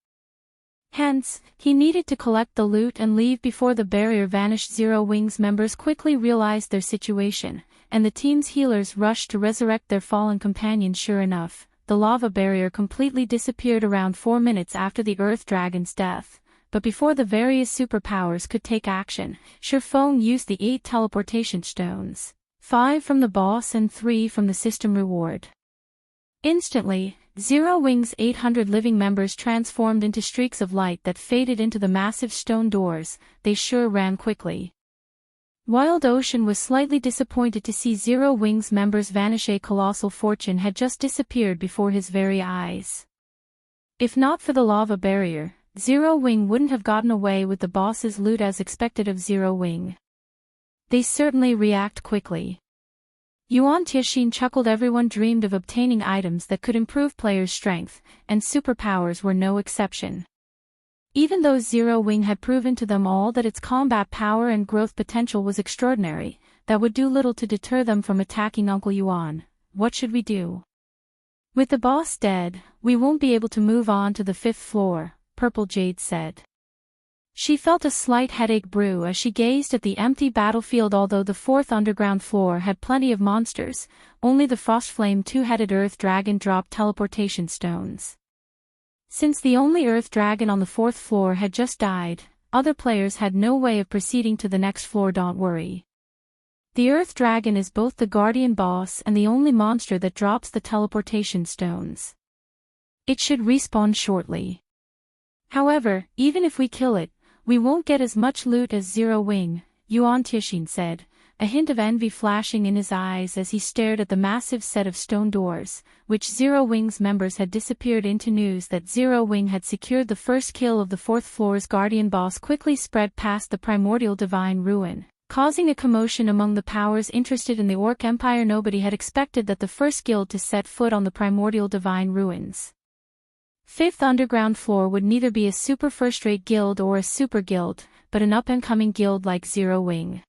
Hence, he needed to collect the loot and leave before the barrier vanished. Zero Wing's members quickly realized their situation, and the team's healers rushed to resurrect their fallen companions. Sure enough, the lava barrier completely disappeared around 4 minutes after the Earth Dragon's death, but before the various superpowers could take action, Shurfeng used the 8 teleportation stones, 5 from the boss and 3 from the system reward. Instantly, Zero Wing's 800 living members transformed into streaks of light that faded into the massive stone doors. They sure ran quickly. Wild Ocean was slightly disappointed to see Zero Wing's members vanish. A colossal fortune had just disappeared before his very eyes. If not for the lava barrier, Zero Wing wouldn't have gotten away with the boss's loot as expected of Zero Wing. They certainly react quickly. Yuan Tixin chuckled. Everyone dreamed of obtaining items that could improve players' strength, and superpowers were no exception. Even though Zero Wing had proven to them all that its combat power and growth potential was extraordinary, that would do little to deter them from attacking Uncle Yuan. What should we do? With the boss dead, we won't be able to move on to the 5th floor, Purple Jade said. She felt a slight headache brew as she gazed at the empty battlefield. Although the 4th underground floor had plenty of monsters, only the Frostflame 2-headed Earth Dragon dropped teleportation stones. Since the only Earth Dragon on the 4th floor had just died, other players had no way of proceeding to the next floor. Don't worry. The Earth Dragon is both the guardian boss and the only monster that drops the teleportation stones. It should respawn shortly. However, even if we kill it, we won't get as much loot as Zero Wing, Yuan Tixin said, a hint of envy flashing in his eyes as he stared at the massive set of stone doors, which Zero Wing's members had disappeared into. News that Zero Wing had secured the first kill of the 4th floor's guardian boss quickly spread past the Primordial Divine Ruin, causing a commotion among the powers interested in the Orc Empire. Nobody had expected that the first guild to set foot on the Primordial Divine Ruins. 5th underground floor would neither be a super first-rate guild or a super guild, but an up-and-coming guild like Zero Wing.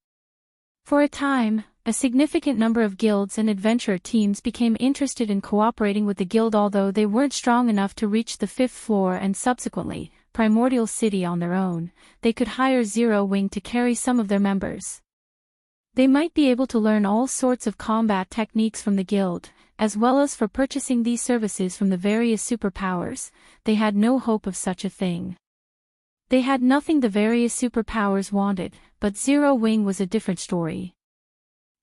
For a time, a significant number of guilds and adventurer teams became interested in cooperating with the guild. Although they weren't strong enough to reach the 5th floor and subsequently, Primordial City on their own, they could hire Zero Wing to carry some of their members. They might be able to learn all sorts of combat techniques from the guild, as well as for purchasing these services from the various superpowers. They had no hope of such a thing. They had nothing the various superpowers wanted, but Zero Wing was a different story.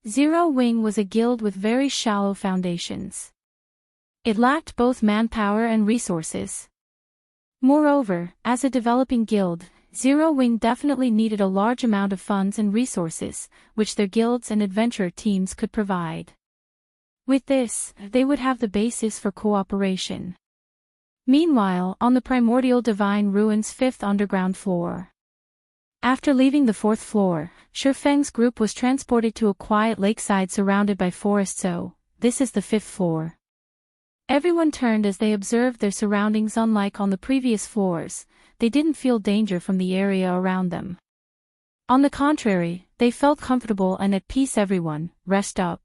Zero Wing was a guild with very shallow foundations. It lacked both manpower and resources. Moreover, as a developing guild, Zero Wing definitely needed a large amount of funds and resources, which their guilds and adventurer teams could provide. With this, they would have the basis for cooperation. Meanwhile, on the Primordial Divine Ruins' 5th underground floor. After leaving the 4th floor, Shurfeng's group was transported to a quiet lakeside surrounded by forests. So, this is the 5th floor. Everyone turned as they observed their surroundings. Unlike on the previous floors, they didn't feel danger from the area around them. On the contrary, they felt comfortable and at peace. Everyone, rest up.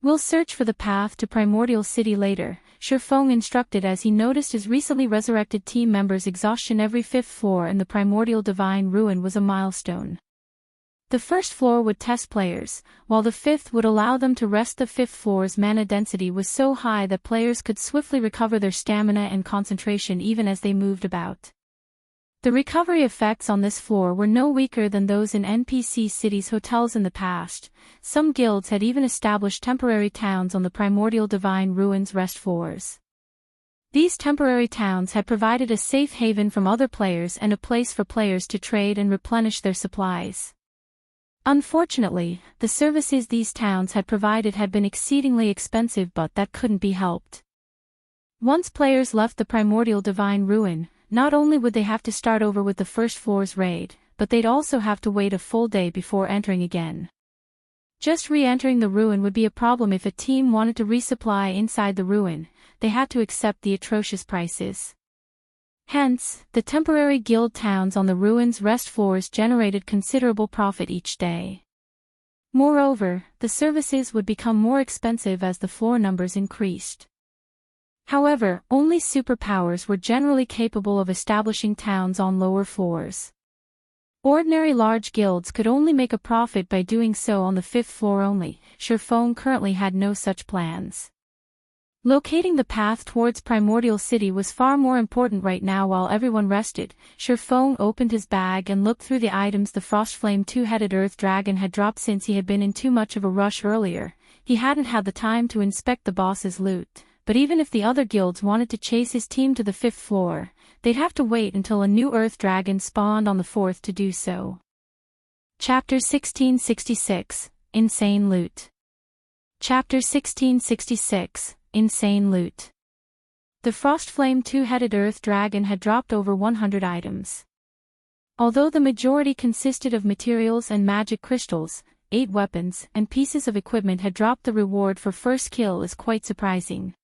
We'll search for the path to Primordial City later, Shurfeng instructed as he noticed his recently resurrected team members' exhaustion. Every 5th floor in the Primordial Divine Ruin was a milestone. The 1st floor would test players, while the 5th would allow them to rest. The 5th floor's mana density was so high that players could swiftly recover their stamina and concentration even as they moved about. The recovery effects on this floor were no weaker than those in NPC cities' hotels in the past. Some guilds had even established temporary towns on the Primordial Divine Ruins rest floors. These temporary towns had provided a safe haven from other players and a place for players to trade and replenish their supplies. Unfortunately, the services these towns had provided had been exceedingly expensive, but that couldn't be helped. Once players left the Primordial Divine Ruin, not only would they have to start over with the 1st floor's raid, but they'd also have to wait a full day before entering again. Just re-entering the ruin would be a problem. If a team wanted to resupply inside the ruin, they had to accept the atrocious prices. Hence, the temporary guild towns on the ruins' rest floors generated considerable profit each day. Moreover, the services would become more expensive as the floor numbers increased. However, only superpowers were generally capable of establishing towns on lower floors. Ordinary large guilds could only make a profit by doing so on the 5th floor only. Showdown currently had no such plans. Locating the path towards Primordial City was far more important right now. While everyone rested, Showdown opened his bag and looked through the items the Frostflame two-headed Earth Dragon had dropped. Since he had been in too much of a rush earlier, he hadn't had the time to inspect the boss's loot, but even if the other guilds wanted to chase his team to the 5th floor, they'd have to wait until a new Earth Dragon spawned on the 4th to do so. Chapter 1666, Insane Loot. Chapter 1666, Insane Loot. The Frostflame two-headed Earth Dragon had dropped over 100 items. Although the majority consisted of materials and magic crystals, 8 weapons and pieces of equipment had dropped. The reward for first kill is quite surprising.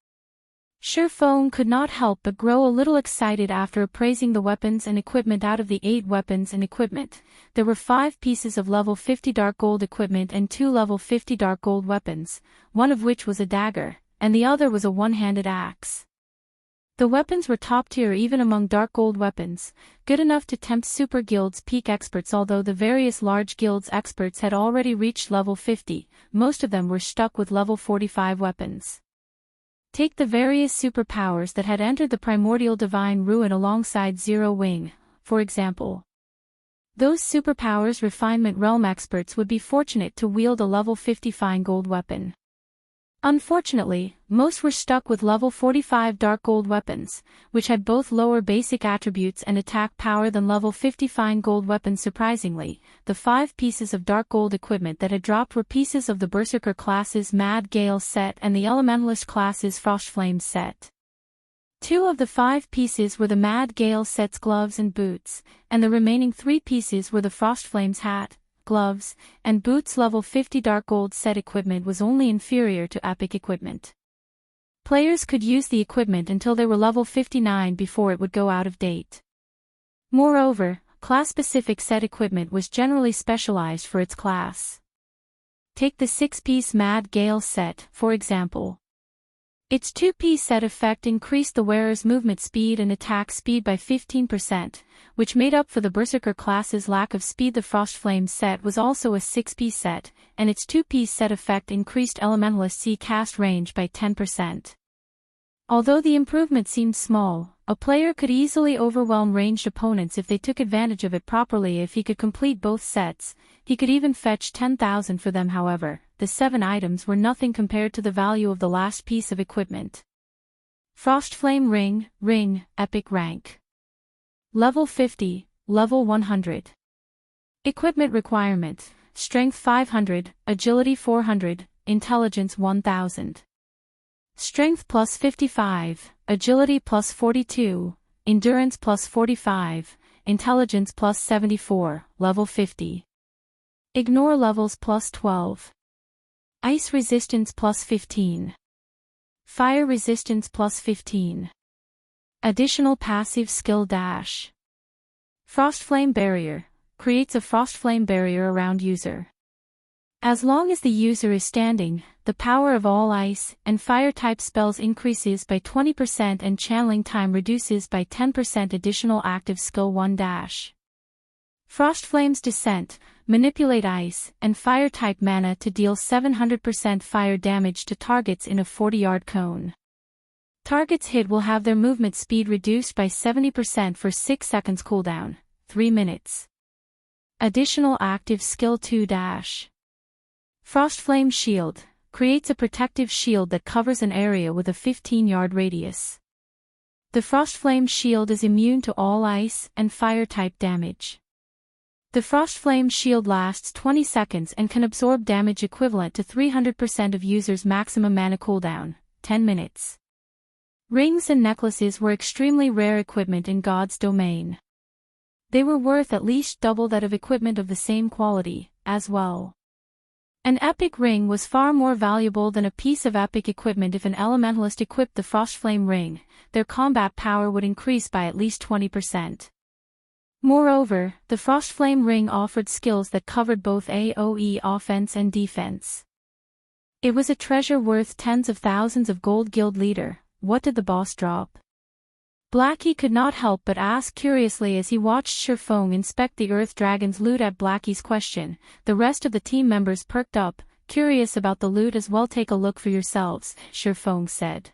Showdown could not help but grow a little excited after appraising the weapons and equipment. Out of the 8 weapons and equipment, there were 5 pieces of level 50 dark gold equipment and 2 level 50 dark gold weapons, one of which was a dagger, and the other was a one-handed axe. The weapons were top tier even among dark gold weapons, good enough to tempt super guilds' peak experts. Although the various large guilds' experts had already reached level 50, most of them were stuck with level 45 weapons. Take the various superpowers that had entered the Primordial Divine Ruin alongside Zero Wing, for example. Those superpowers refinement realm experts would be fortunate to wield a level 50 fine gold weapon. Unfortunately, most were stuck with level 45 dark gold weapons, which had both lower basic attributes and attack power than level 50 fine gold weapons. Surprisingly, the 5 pieces of dark gold equipment that had dropped were pieces of the Berserker class's Mad Gale set and the Elementalist class's Frostflame set. 2 of the 5 pieces were the Mad Gale set's gloves and boots, and the remaining 3 pieces were the Frostflame's hat, gloves, and boots. Level 50 dark gold set equipment was only inferior to epic equipment. Players could use the equipment until they were level 59 before it would go out of date. Moreover, class-specific set equipment was generally specialized for its class. Take the 6-piece Mad Gale set, for example. Its 2-piece set effect increased the wearer's movement speed and attack speed by 15%, which made up for the Berserker class's lack of speed. The Frostflame set was also a 6-piece set, and its 2-piece set effect increased Elementalist's cast range by 10%. Although the improvement seemed small, a player could easily overwhelm ranged opponents if they took advantage of it properly. If he could complete both sets, he could even fetch 10,000 for them. However, the 7 items were nothing compared to the value of the last piece of equipment. Frostflame Ring, Epic Rank. Level 50, Level 100. Equipment requirement: Strength 500, Agility 400, Intelligence 1000. Strength plus 55, Agility plus 42, Endurance plus 45, Intelligence plus 74, Level 50. Ignore levels plus 12. Ice resistance plus 15. Fire resistance plus 15. Additional passive skill dash. Frostflame Barrier. Creates a Frostflame barrier around user. As long as the user is standing, the power of all ice and fire type spells increases by 20% and channeling time reduces by 10%. Additional active skill 1 dash. Frostflame's Descent. Manipulate ice and fire type mana to deal 700% fire damage to targets in a 40-yard cone. Targets hit will have their movement speed reduced by 70% for 6 seconds cooldown, 3 minutes. Additional active skill 2 dash. Frostflame Shield. Creates a protective shield that covers an area with a 15-yard radius. The Frostflame Shield is immune to all ice and fire type damage. The Frostflame Shield lasts 20 seconds and can absorb damage equivalent to 300% of user's maximum mana cooldown, 10 minutes. Rings and necklaces were extremely rare equipment in God's domain. They were worth at least double that of equipment of the same quality, as well. An epic ring was far more valuable than a piece of epic equipment. If an elementalist equipped the Frostflame ring, their combat power would increase by at least 20%. Moreover, the Frostflame Ring offered skills that covered both AoE offense and defense. It was a treasure worth tens of thousands of gold. Guild leader, what did the boss drop? Blackie could not help but ask curiously as he watched Shurfong inspect the Earth Dragon's loot. At Blackie's question, the rest of the team members perked up, curious about the loot as well. Take a look for yourselves, Shurfong said.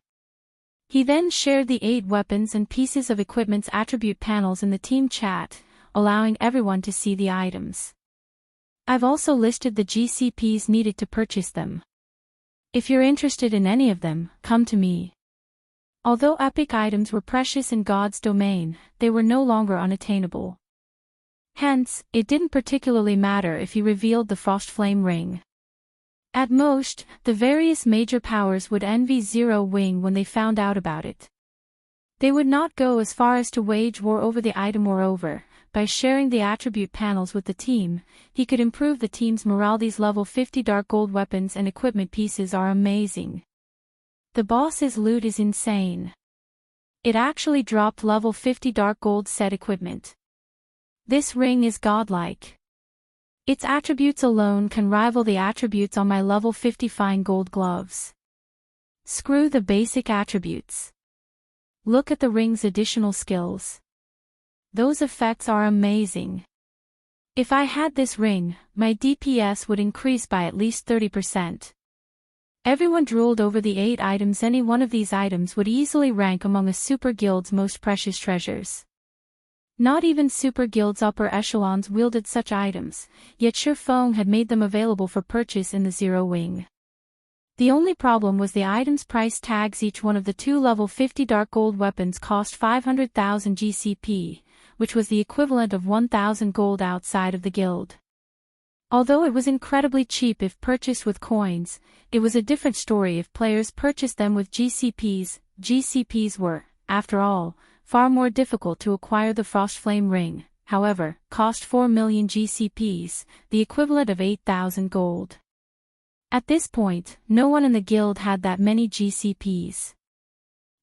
He then shared the 8 weapons and pieces of equipment's attribute panels in the team chat, allowing everyone to see the items. I've also listed the GCPs needed to purchase them. If you're interested in any of them, come to me. Although epic items were precious in God's domain, they were no longer unattainable. Hence, it didn't particularly matter if he revealed the Frostflame Ring. At most, the various major powers would envy Zero Wing when they found out about it. They would not go as far as to wage war over the item. Moreover, by sharing the attribute panels with the team, he could improve the team's morale. These level 50 dark gold weapons and equipment pieces are amazing. The boss's loot is insane. It actually dropped level 50 dark gold set equipment. This ring is godlike. Its attributes alone can rival the attributes on my level 50 fine gold gloves. Screw the basic attributes. Look at the ring's additional skills. Those effects are amazing. If I had this ring, my DPS would increase by at least 30%. Everyone drooled over the 8 items. Any one of these items would easily rank among a super guild's most precious treasures. Not even super guilds' upper echelons wielded such items, yet Shurfong had made them available for purchase in the Zero Wing. The only problem was the items' price tags. Each one of the 2 level 50 dark gold weapons cost 500,000 GCP, which was the equivalent of 1,000 gold outside of the guild. Although it was incredibly cheap if purchased with coins, it was a different story if players purchased them with GCPs. GCPs were, after all, far more difficult to acquire. The Frostflame Ring, however, cost 4 million GCPs, the equivalent of 8,000 gold. At this point, no one in the guild had that many GCPs.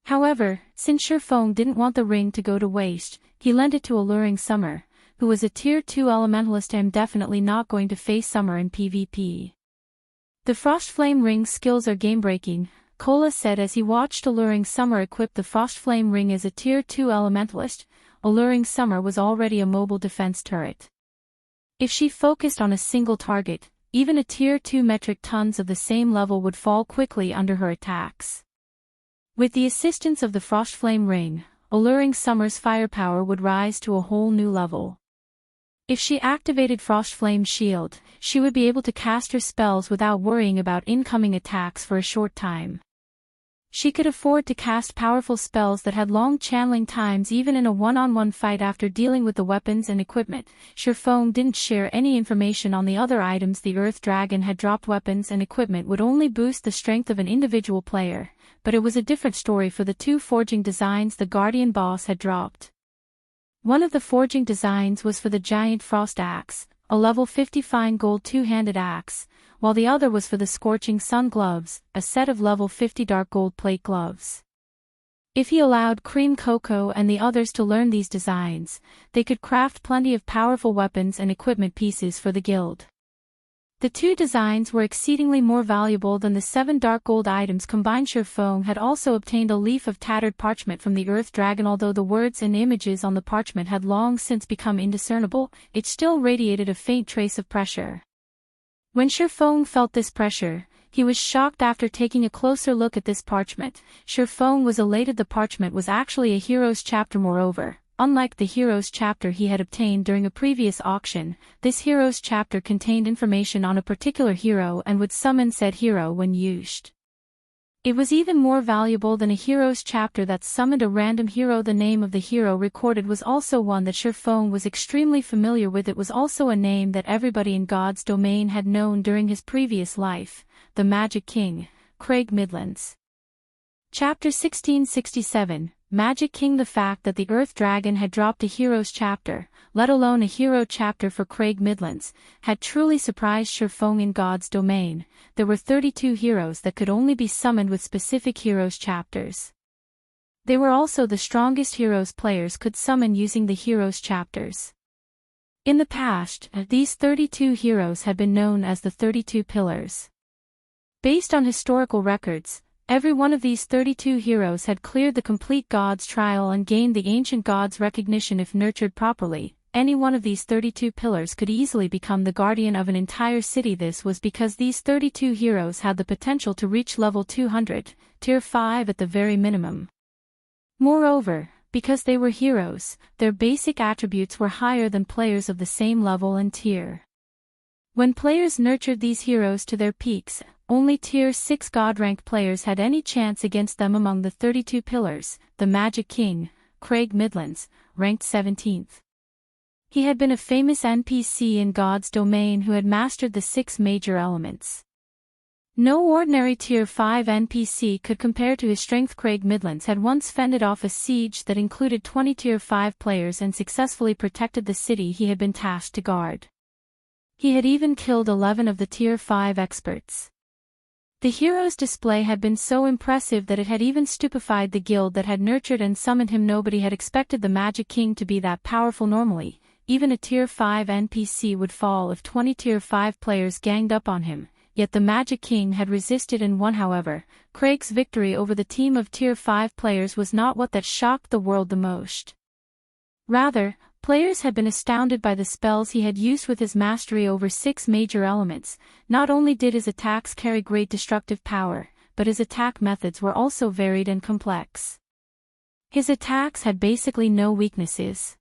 However, since Shurfong didn't want the ring to go to waste, he lent it to Alluring Summer, who was a Tier 2 elementalist. I'm definitely not going to face Summer in PvP. The Frostflame Ring's skills are game-breaking, Cola said as he watched Alluring Summer equip the Frostflame Ring as a Tier 2 elementalist. Alluring Summer was already a mobile defense turret. If she focused on a single target, even a Tier 2 metric tons of the same level would fall quickly under her attacks. With the assistance of the Frostflame Ring, Alluring Summer's firepower would rise to a whole new level. If she activated Frostflame's shield, she would be able to cast her spells without worrying about incoming attacks for a short time. She could afford to cast powerful spells that had long channeling times even in a one-on-one fight. After dealing with the weapons and equipment, Shurfong didn't share any information on the other items the Earth Dragon had dropped. Weapons and equipment would only boost the strength of an individual player, but it was a different story for the 2 forging designs the Guardian boss had dropped. One of the forging designs was for the Giant Frost Axe, a level 50 fine gold 2-handed axe, while the other was for the Scorching Sun Gloves, a set of level 50 dark gold plate gloves. If he allowed Cream Cocoa and the others to learn these designs, they could craft plenty of powerful weapons and equipment pieces for the guild. The 2 designs were exceedingly more valuable than the 7 dark gold items combined. Shurfong had also obtained a leaf of tattered parchment from the Earth Dragon. Although the words and images on the parchment had long since become indiscernible, it still radiated a faint trace of pressure. When Shurfong felt this pressure, he was shocked. After taking a closer look at this parchment, Shurfong was elated. The parchment was actually a hero's chapter. Moreover, unlike the hero's chapter he had obtained during a previous auction, this hero's chapter contained information on a particular hero and would summon said hero when used. It was even more valuable than a hero's chapter that summoned a random hero. The name of the hero recorded was also one that Shurfong was extremely familiar with. It was also a name that everybody in God's domain had known during his previous life, the Magic King, Craig Midlands. Chapter 1667, Magic King. The fact that the Earth Dragon had dropped a hero's chapter, let alone a hero chapter for Craig Midlands, had truly surprised Shurfong. In God's domain, there were 32 heroes that could only be summoned with specific heroes chapters. They were also the strongest heroes players could summon using the heroes chapters. In the past, these 32 heroes had been known as the 32 Pillars. Based on historical records, every one of these 32 heroes had cleared the complete God's trial and gained the ancient God's recognition if nurtured properly. Any one of these 32 pillars could easily become the guardian of an entire city. This was because these 32 heroes had the potential to reach level 200, tier 5 at the very minimum. Moreover, because they were heroes, their basic attributes were higher than players of the same level and tier. When players nurtured these heroes to their peaks, only tier 6 god rank players had any chance against them. Among the 32 pillars, the Magic King, Craig Midlands, ranked 17th. He had been a famous NPC in God's domain who had mastered the 6 major elements. No ordinary tier 5 NPC could compare to his strength. Craig Midlands had once fended off a siege that included 20 tier 5 players and successfully protected the city he had been tasked to guard. He had even killed 11 of the tier 5 experts. The hero's display had been so impressive that it had even stupefied the guild that had nurtured and summoned him. Nobody had expected the Magic King to be that powerful normally. Even a tier 5 NPC would fall if 20 tier 5 players ganged up on him, yet the Magic King had resisted and won. However, Craig's victory over the team of tier 5 players was not what that shocked the world the most. Rather, players had been astounded by the spells he had used. With his mastery over 6 major elements, not only did his attacks carry great destructive power, but his attack methods were also varied and complex. His attacks had basically no weaknesses.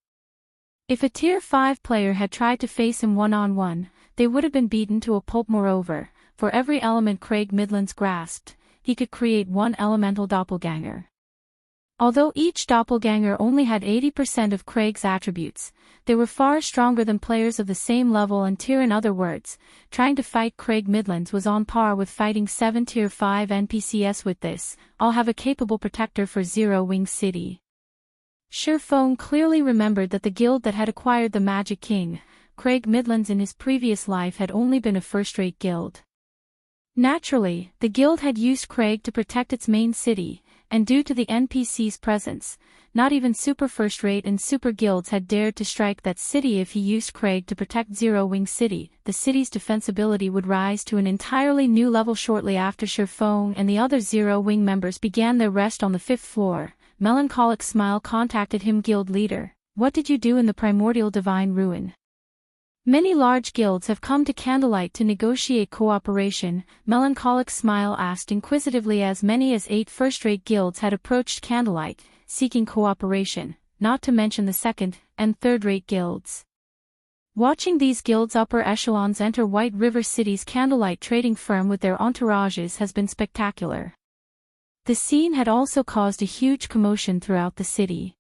If a tier 5 player had tried to face him one-on-one, they would have been beaten to a pulp. Moreover, for every element Craig Midlands grasped, he could create one elemental doppelganger. Although each doppelganger only had 80% of Craig's attributes, they were far stronger than players of the same level and tier. In other words, trying to fight Craig Midlands was on par with fighting 7 tier 5 NPCs. With this, I'll have a capable protector for Zero Wing City. Showdown clearly remembered that the guild that had acquired the Magic King, Craig Midlands in his previous life, had only been a first-rate guild. Naturally, the guild had used Craig to protect its main city, and due to the NPC's presence, not even super first-rate and super guilds had dared to strike that city. If he used Craig to protect Zero Wing City, the city's defensibility would rise to an entirely new level. Shortly after Showdown and the other Zero Wing members began their rest on the 5th floor, Melancholic Smile contacted him. Guild leader, what did you do in the Primordial Divine Ruin? Many large guilds have come to Candlelight to negotiate cooperation, Melancholic Smile asked inquisitively. As many as 8 first-rate guilds had approached Candlelight, seeking cooperation, not to mention the second- and third-rate guilds. Watching these guilds' upper echelons enter White River City's Candlelight trading firm with their entourages has been spectacular. The scene had also caused a huge commotion throughout the city.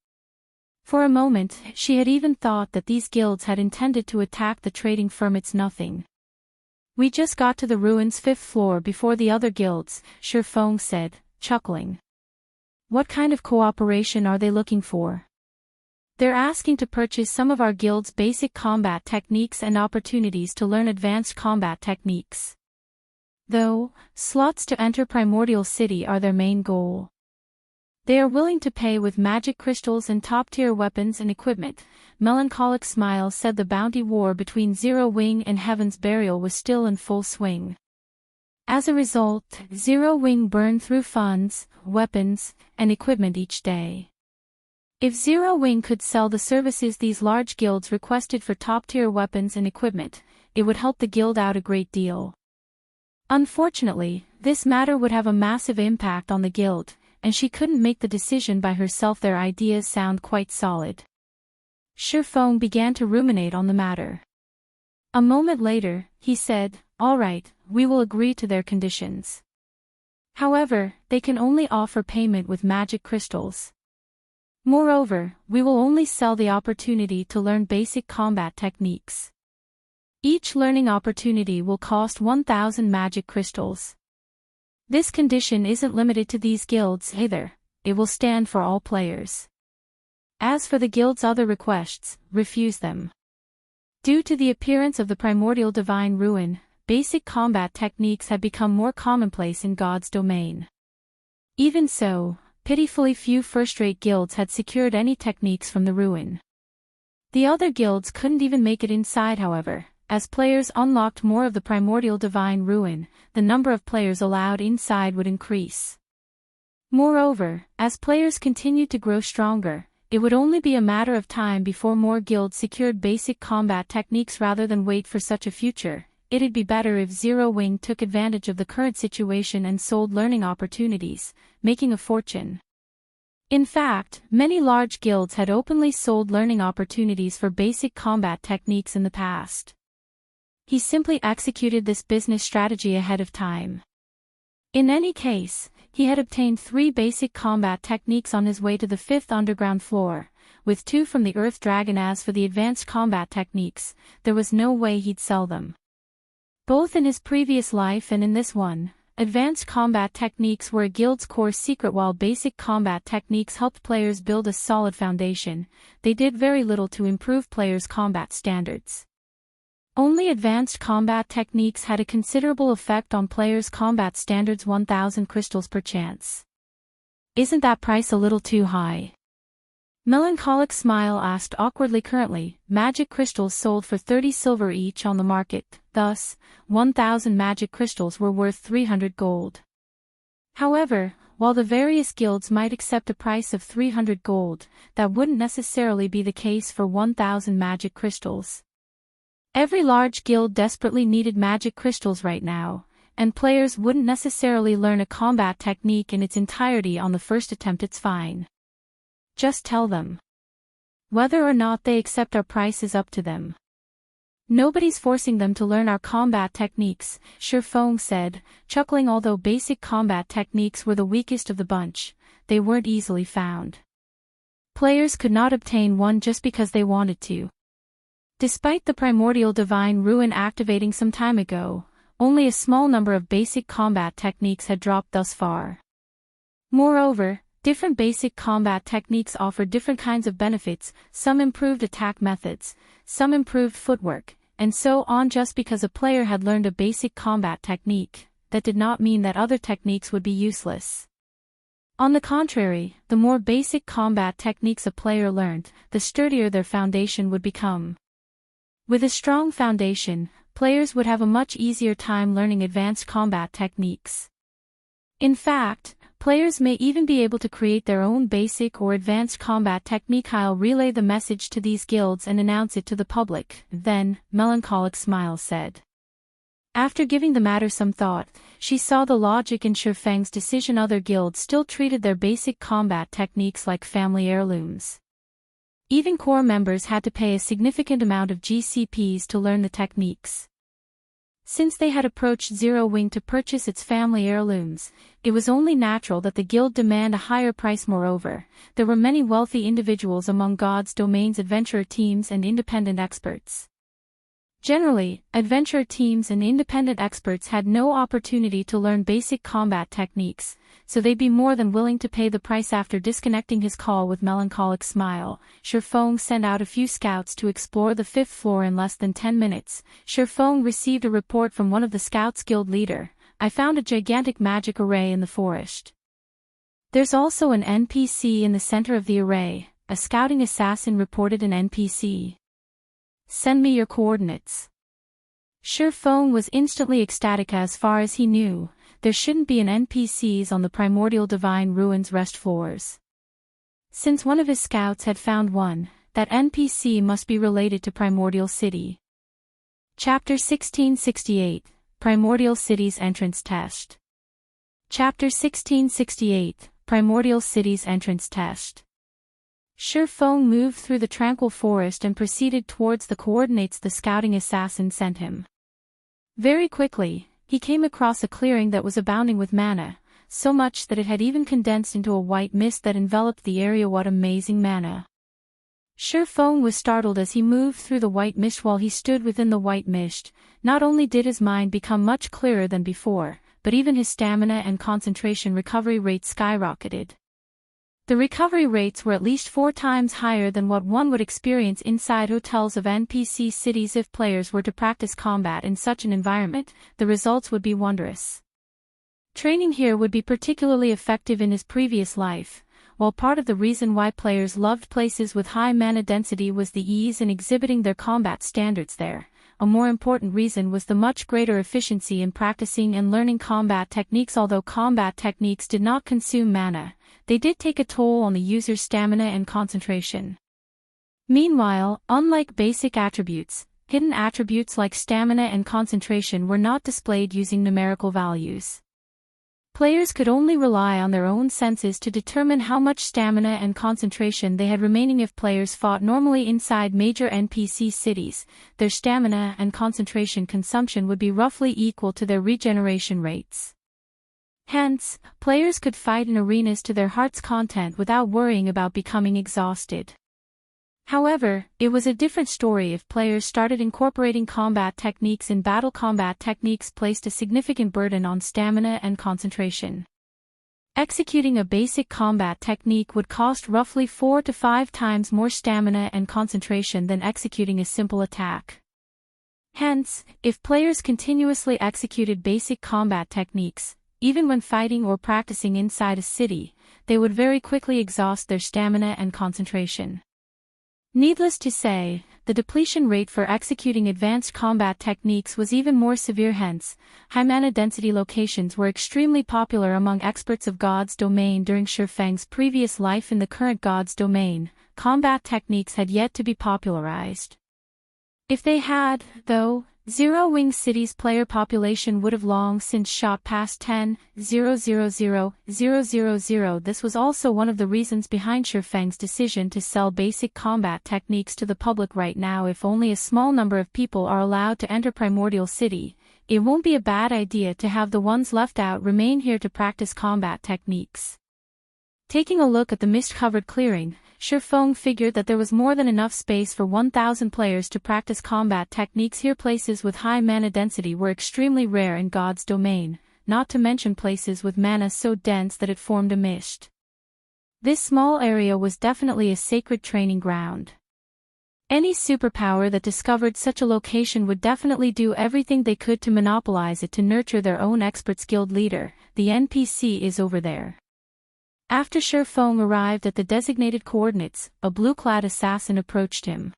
For a moment, she had even thought that these guilds had intended to attack the trading firm. It's nothing. We just got to the ruins' 5th floor before the other guilds, Showdown said, chuckling. What kind of cooperation are they looking for? They're asking to purchase some of our guild's basic combat techniques and opportunities to learn advanced combat techniques. Though, slots to enter Primordial City are their main goal. They are willing to pay with magic crystals and top-tier weapons and equipment, Melancholic Smile said. The bounty war between Zero Wing and Heaven's Burial was still in full swing. As a result, Zero Wing burned through funds, weapons, and equipment each day. If Zero Wing could sell the services these large guilds requested for top-tier weapons and equipment, it would help the guild out a great deal. Unfortunately, this matter would have a massive impact on the guild, and she couldn't make the decision by herself. Their ideas sound quite solid. Showdown began to ruminate on the matter. A moment later, he said, all right, we will agree to their conditions. However, they can only offer payment with magic crystals. Moreover, we will only sell the opportunity to learn basic combat techniques. Each learning opportunity will cost 1,000 magic crystals. This condition isn't limited to these guilds either, it will stand for all players. As for the guild's other requests, refuse them. Due to the appearance of the Primordial Divine Ruin, basic combat techniques had become more commonplace in God's domain. Even so, pitifully few first-rate guilds had secured any techniques from the ruin. The other guilds couldn't even make it inside, however. As players unlocked more of the primordial divine ruin, the number of players allowed inside would increase. Moreover, as players continued to grow stronger, it would only be a matter of time before more guilds secured basic combat techniques rather than wait for such a future. It'd be better if Zero Wing took advantage of the current situation and sold learning opportunities, making a fortune. In fact, many large guilds had openly sold learning opportunities for basic combat techniques in the past. He simply executed this business strategy ahead of time. In any case, he had obtained 3 basic combat techniques on his way to the 5th underground floor, with 2 from the Earth Dragon. As for the advanced combat techniques, there was no way he'd sell them. Both in his previous life and in this one, advanced combat techniques were a guild's core secret. While basic combat techniques helped players build a solid foundation, they did very little to improve players' combat standards. Only advanced combat techniques had a considerable effect on players' combat standards. 1,000 crystals per chance. Isn't that price a little too high? Melancholic Smile asked awkwardly. Currently, magic crystals sold for 30 silver each on the market, thus, 1,000 magic crystals were worth 300 gold. However, while the various guilds might accept a price of 300 gold, that wouldn't necessarily be the case for 1,000 magic crystals. Every large guild desperately needed magic crystals right now, and players wouldn't necessarily learn a combat technique in its entirety on the first attempt. It's fine. Just tell them. Whether or not they accept our price is up to them. Nobody's forcing them to learn our combat techniques, Shifeng said, chuckling. Although basic combat techniques were the weakest of the bunch, they weren't easily found. Players could not obtain one just because they wanted to. Despite the primordial divine ruin activating some time ago, only a small number of basic combat techniques had dropped thus far. Moreover, different basic combat techniques offer different kinds of benefits, some improved attack methods, some improved footwork, and so on. Just because a player had learned a basic combat technique, that did not mean that other techniques would be useless. On the contrary, the more basic combat techniques a player learned, the sturdier their foundation would become. With a strong foundation, players would have a much easier time learning advanced combat techniques. In fact, players may even be able to create their own basic or advanced combat technique. I'll relay the message to these guilds and announce it to the public, then, Melancholic Smile said. After giving the matter some thought, she saw the logic in Shifeng's decision. Other guilds still treated their basic combat techniques like family heirlooms. Even core members had to pay a significant amount of GCPs to learn the techniques. Since they had approached Zero Wing to purchase its family heirlooms, it was only natural that the guild demand a higher price. Moreover, there were many wealthy individuals among God's domain's adventurer teams and independent experts. Generally, adventurer teams and independent experts had no opportunity to learn basic combat techniques, so they'd be more than willing to pay the price. After disconnecting his call with Melancholic Smile, Shifeng sent out a few scouts to explore the 5th floor. In less than 10 minutes, Shifeng received a report from one of the scouts' guild leader. I found a gigantic magic array in the forest. There's also an NPC in the center of the array, a scouting assassin reported. An NPC. Send me your coordinates. Shifeng was instantly ecstatic. As far as he knew, there shouldn't be an NPCs on the primordial divine ruins rest floors. Since one of his scouts had found one, that NPC must be related to Primordial City. Chapter 1668, Primordial City's Entrance Test. Chapter 1668, Primordial City's Entrance Test. Shifeng moved through the tranquil forest and proceeded towards the coordinates the scouting assassin sent him. Very quickly, he came across a clearing that was abounding with mana, so much that it had even condensed into a white mist that enveloped the area. What amazing mana! Shifeng was startled as he moved through the white mist. While he stood within the white mist, not only did his mind become much clearer than before, but even his stamina and concentration recovery rates skyrocketed. The recovery rates were at least 4 times higher than what one would experience inside hotels of NPC cities. If players were to practice combat in such an environment, the results would be wondrous. Training here would be particularly effective in his previous life. While part of the reason why players loved places with high mana density was the ease in exhibiting their combat standards there, a more important reason was the much greater efficiency in practicing and learning combat techniques. Although combat techniques did not consume mana, they did take a toll on the user's stamina and concentration. Meanwhile, unlike basic attributes, hidden attributes like stamina and concentration were not displayed using numerical values. Players could only rely on their own senses to determine how much stamina and concentration they had remaining. If players fought normally inside major NPC cities, their stamina and concentration consumption would be roughly equal to their regeneration rates. Hence, players could fight in arenas to their heart's content without worrying about becoming exhausted. However, it was a different story if players started incorporating combat techniques in battle. Combat techniques placed a significant burden on stamina and concentration. Executing a basic combat technique would cost roughly 4 to 5 times more stamina and concentration than executing a simple attack. Hence, if players continuously executed basic combat techniques, even when fighting or practicing inside a city, they would very quickly exhaust their stamina and concentration. Needless to say, the depletion rate for executing advanced combat techniques was even more severe. Hence, high mana density locations were extremely popular among experts of God's Domain. During Shifeng's previous life in the current God's Domain, combat techniques had yet to be popularized. If they had, though, Zero Wing City's player population would have long since shot past 10,000,000. This was also one of the reasons behind Shifeng's decision to sell basic combat techniques to the public right now. If only a small number of people are allowed to enter Primordial City, it won't be a bad idea to have the ones left out remain here to practice combat techniques. Taking a look at the mist-covered clearing, Shifeng figured that there was more than enough space for 1,000 players to practice combat techniques here. Places with high mana density were extremely rare in God's Domain, not to mention places with mana so dense that it formed a mist. This small area was definitely a sacred training ground. Any superpower that discovered such a location would definitely do everything they could to monopolize it to nurture their own experts. Guild leader, the NPC is over there. After Shifeng arrived at the designated coordinates, a blue-clad assassin approached him.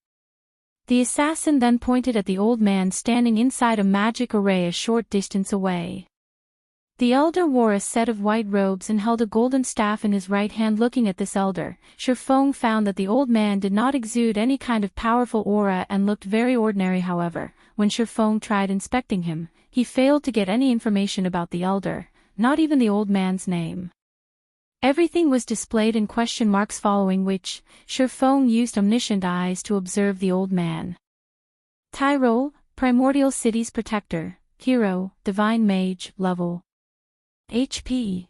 The assassin then pointed at the old man standing inside a magic array a short distance away. The elder wore a set of white robes and held a golden staff in his right hand. Looking at this elder, Shifeng found that the old man did not exude any kind of powerful aura and looked very ordinary. However, when Shifeng tried inspecting him, he failed to get any information about the elder, not even the old man's name. Everything was displayed in question marks, following which, Shifeng used omniscient eyes to observe the old man. Tyrol, Primordial City's protector, hero, divine mage, level. HP.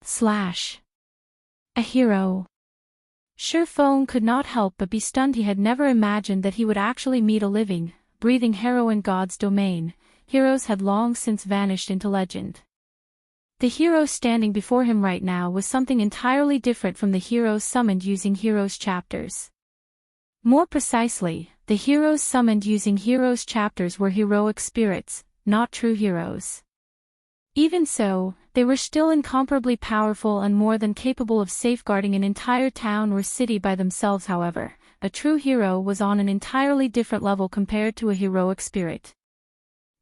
/ A hero. Shifeng could not help but be stunned. He had never imagined that he would actually meet a living, breathing hero in God's Domain. Heroes had long since vanished into legend. The hero standing before him right now was something entirely different from the heroes summoned using heroes chapters. More precisely, the heroes summoned using heroes chapters were heroic spirits, not true heroes. Even so, they were still incomparably powerful and more than capable of safeguarding an entire town or city by themselves. However, a true hero was on an entirely different level compared to a heroic spirit.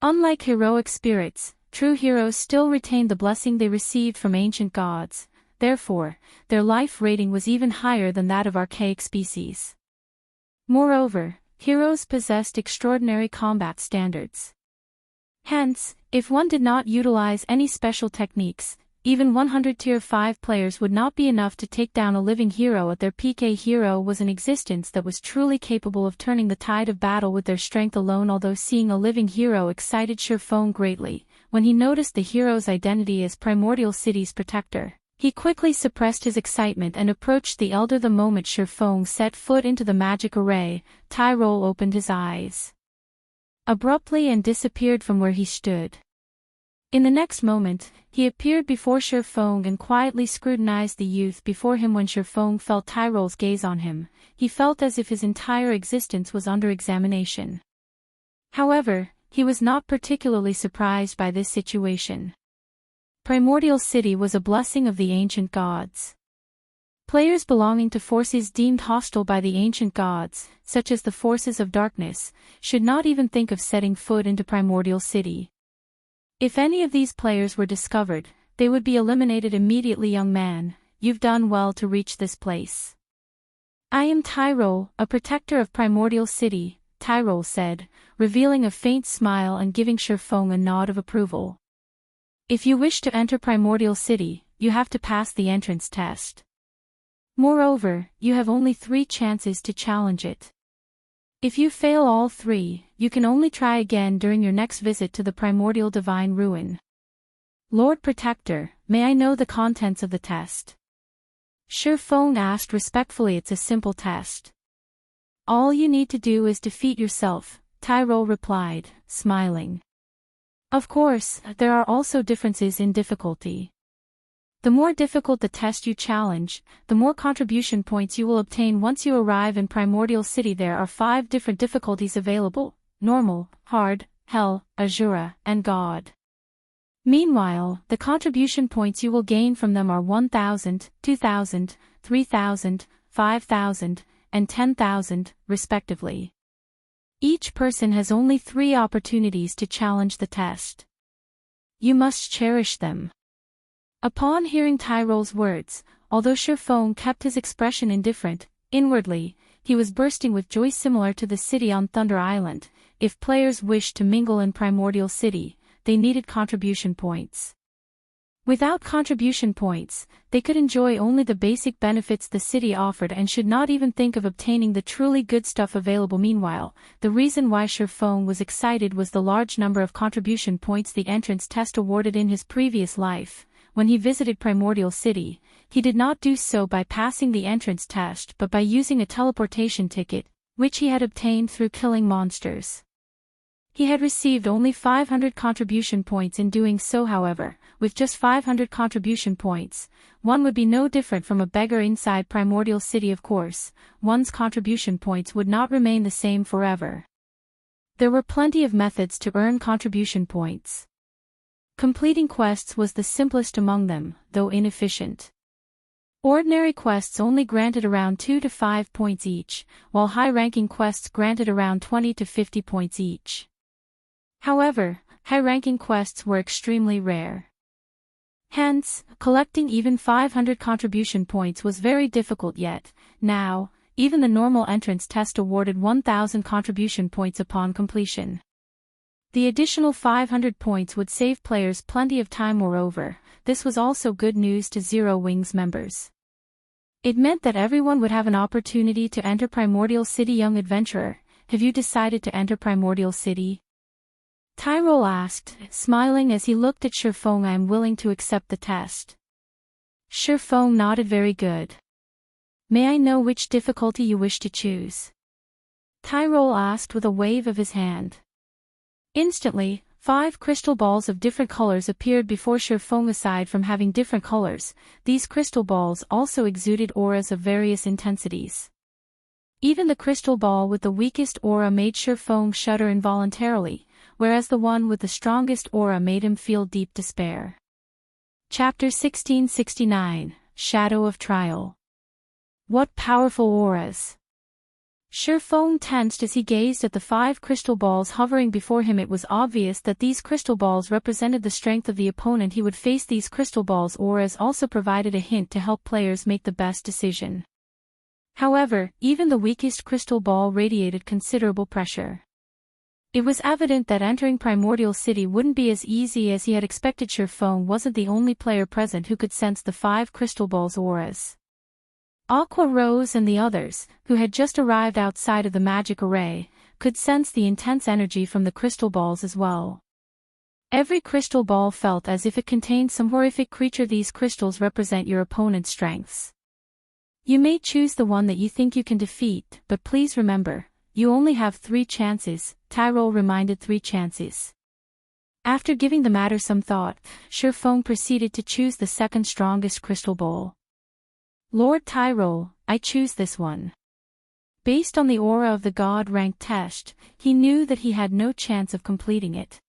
Unlike heroic spirits, true heroes still retained the blessing they received from ancient gods, therefore, their life rating was even higher than that of archaic species. Moreover, heroes possessed extraordinary combat standards. Hence, if one did not utilize any special techniques, even 100 Tier 5 players would not be enough to take down a living hero at their peak. A hero was an existence that was truly capable of turning the tide of battle with their strength alone. Although seeing a living hero excited Shifeng greatly, when he noticed the hero's identity as Primordial City's protector, he quickly suppressed his excitement and approached the elder. The moment Shifeng set foot into the magic array, Tyrol opened his eyes abruptly and disappeared from where he stood. In the next moment, he appeared before Shifeng and quietly scrutinized the youth before him. When Shifeng felt Tyrol's gaze on him, he felt as if his entire existence was under examination. However, he was not particularly surprised by this situation. Primordial City was a blessing of the ancient gods. Players belonging to forces deemed hostile by the ancient gods, such as the forces of darkness, should not even think of setting foot into Primordial City. If any of these players were discovered, they would be eliminated immediately. Young man, you've done well to reach this place. I am Tyrol, a protector of Primordial City, Tyrol said, revealing a faint smile and giving Shurfong a nod of approval. If you wish to enter Primordial City, you have to pass the entrance test. Moreover, you have only 3 chances to challenge it. If you fail all 3, you can only try again during your next visit to the Primordial Divine Ruin. Lord Protector, may I know the contents of the test? Shurfong asked respectfully. It's a simple test. All you need to do is defeat yourself, Tyrol replied, smiling. Of course, there are also differences in difficulty. The more difficult the test you challenge, the more contribution points you will obtain once you arrive in Primordial City. There are 5 different difficulties available: Normal, Hard, Hell, Azura, and God. Meanwhile, the contribution points you will gain from them are 1,000, 2,000, 3,000, 5,000, and 10,000, respectively. Each person has only 3 opportunities to challenge the test. You must cherish them. Upon hearing Tyrol's words, although Shurfong kept his expression indifferent, inwardly, he was bursting with joy. Similar to the city on Thunder Island, if players wished to mingle in Primordial City, they needed contribution points. Without contribution points, they could enjoy only the basic benefits the city offered and should not even think of obtaining the truly good stuff available. Meanwhile, the reason why Shurfong was excited was the large number of contribution points the entrance test awarded in his previous life. When he visited Primordial City, he did not do so by passing the entrance test but by using a teleportation ticket, which he had obtained through killing monsters. He had received only 500 contribution points in doing so. However, with just 500 contribution points, one would be no different from a beggar inside Primordial City. Of course, one's contribution points would not remain the same forever. There were plenty of methods to earn contribution points. Completing quests was the simplest among them, though inefficient. Ordinary quests only granted around 2 to 5 points each, while high-ranking quests granted around 20 to 50 points each. However, high-ranking quests were extremely rare. Hence, collecting even 500 contribution points was very difficult. Yet, now, even the normal entrance test awarded 1,000 contribution points upon completion. The additional 500 points would save players plenty of time. Moreover, this was also good news to Zero Wings members. It meant that everyone would have an opportunity to enter Primordial City. Young adventurer, have you decided to enter Primordial City? Tyrol asked, smiling as he looked at Shurfong. I am willing to accept the test. Shurfong nodded. Very good. May I know which difficulty you wish to choose? Tyrol asked with a wave of his hand. Instantly, 5 crystal balls of different colors appeared before Shurfong. Aside from having different colors, these crystal balls also exuded auras of various intensities. Even the crystal ball with the weakest aura made Shurfong shudder involuntarily, whereas the one with the strongest aura made him feel deep despair. Chapter 1669, Shadow of Trial. What powerful auras! Shurfong tensed as he gazed at the 5 crystal balls hovering before him. It was obvious that these crystal balls represented the strength of the opponent he would face. These crystal balls' auras also provided a hint to help players make the best decision. However, even the weakest crystal ball radiated considerable pressure. It was evident that entering Primordial City wouldn't be as easy as he had expected. Shurfong wasn't the only player present who could sense the 5 crystal balls' auras. Aqua Rose and the others, who had just arrived outside of the magic array, could sense the intense energy from the crystal balls as well. Every crystal ball felt as if it contained some horrific creature. These crystals represent your opponent's strengths. You may choose the one that you think you can defeat, but please remember, you only have 3 chances, Tyrol reminded. 3 chances. After giving the matter some thought, Shurfong proceeded to choose the second strongest crystal ball. Lord Tyrol, I choose this one. Based on the aura of the god rank test, he knew that he had no chance of completing it.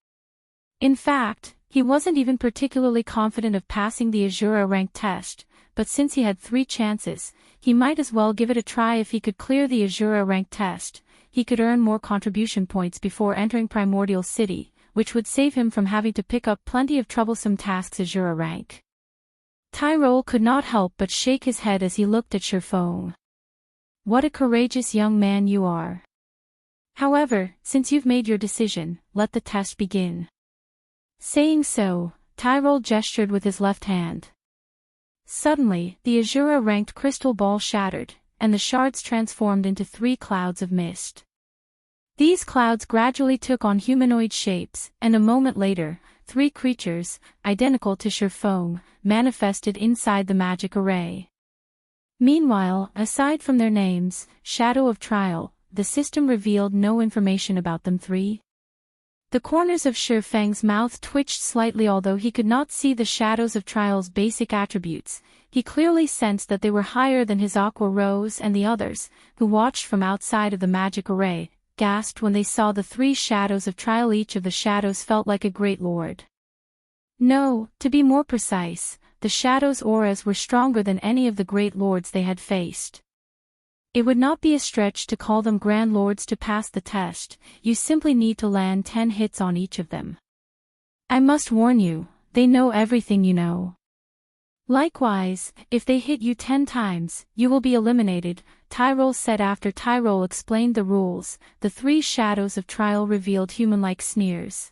In fact, He wasn't even particularly confident of passing the Azura rank test, but since he had 3 chances, he might as well give it a try. If he could clear the Azura rank test, he could earn more contribution points before entering Primordial City, which would save him from having to pick up plenty of troublesome tasks Azura rank. Tyrol could not help but shake his head as he looked at Shurfong. What a courageous young man you are. However, since you've made your decision, let the test begin. Saying so, Tyrol gestured with his left hand. Suddenly, the Azura-ranked crystal ball shattered, and the shards transformed into 3 clouds of mist. These clouds gradually took on humanoid shapes, and a moment later, 3 creatures, identical to Shurfong, manifested inside the magic array. Meanwhile, aside from their names, Shadow of Trial, the system revealed no information about them 3. The corners of Shurfeng's mouth twitched slightly. Although he could not see the Shadows of Trial's basic attributes, he clearly sensed that they were higher than his Aqua Rose, and the others, who watched from outside of the magic array, gasped when they saw the 3 Shadows of Trial. Each of the shadows felt like a great lord. No, to be more precise, the shadows' auras were stronger than any of the great lords they had faced. It would not be a stretch to call them Grand Lords to pass the test. You simply need to land 10 hits on each of them. I must warn you, they know everything you know. Likewise, if they hit you 10 times, you will be eliminated, Tyrol said. After Tyrol explained the rules, the 3 Shadows of Trial revealed human-like sneers.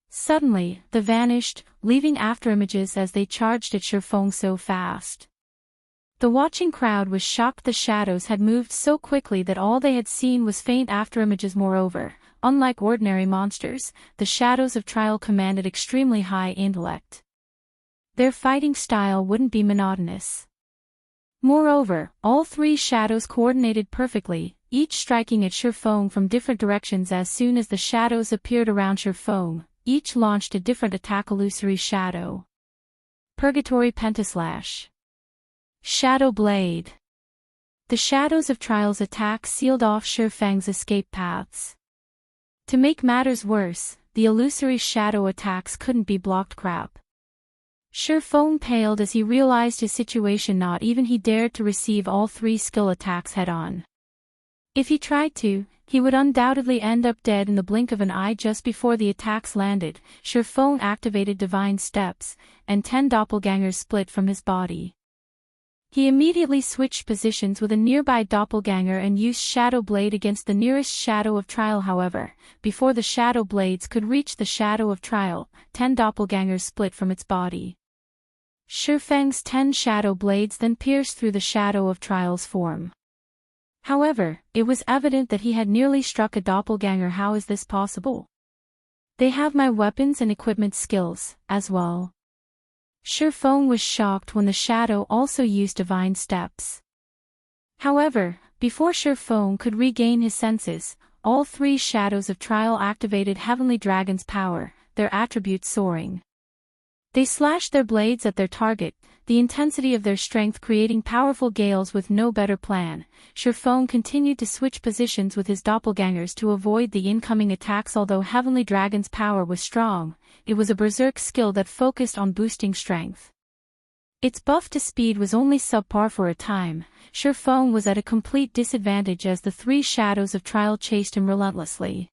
Suddenly, they vanished, leaving afterimages as they charged at Shurfong so fast. The watching crowd was shocked. The shadows had moved so quickly that all they had seen was faint afterimages. Moreover, unlike ordinary monsters, the Shadows of Trial commanded extremely high intellect. Their fighting style wouldn't be monotonous. Moreover, all 3 shadows coordinated perfectly, each striking at Shurfong from different directions. As soon as the shadows appeared around Shurfong, each launched a different attack. Illusory Shadow, Purgatory Pentaslash, Shadow Blade. The Shadows of Trial's attack sealed off Shurfeng's escape paths. To make matters worse, the illusory shadow attacks couldn't be blocked. Crap. Shurfong paled as he realized his situation. Not even he dared to receive all 3 skill attacks head-on. If he tried to, he would undoubtedly end up dead in the blink of an eye. Just before the attacks landed, Shurfong activated Divine Steps, and 10 doppelgangers split from his body. He immediately switched positions with a nearby doppelganger and used Shadow Blade against the nearest Shadow of Trial. However, before the Shadow Blades could reach the Shadow of Trial, 10 doppelgangers split from its body. Shurfeng's 10 Shadow Blades then pierced through the Shadow of Trial's form. However, it was evident that he had nearly struck a doppelganger. How is this possible? They have my weapons and equipment skills, as well. Shurfong was shocked when the shadow also used Divine Steps. However, before Shurfong could regain his senses, all 3 Shadows of Trial activated Heavenly Dragon's power, their attributes soaring. They slashed their blades at their target, the intensity of their strength creating powerful gales. With no better plan, Shurfong continued to switch positions with his doppelgangers to avoid the incoming attacks. Although Heavenly Dragon's power was strong, it was a berserk skill that focused on boosting strength. Its buff to speed was only subpar for a time. Shurfong was at a complete disadvantage as the 3 Shadows of Trial chased him relentlessly.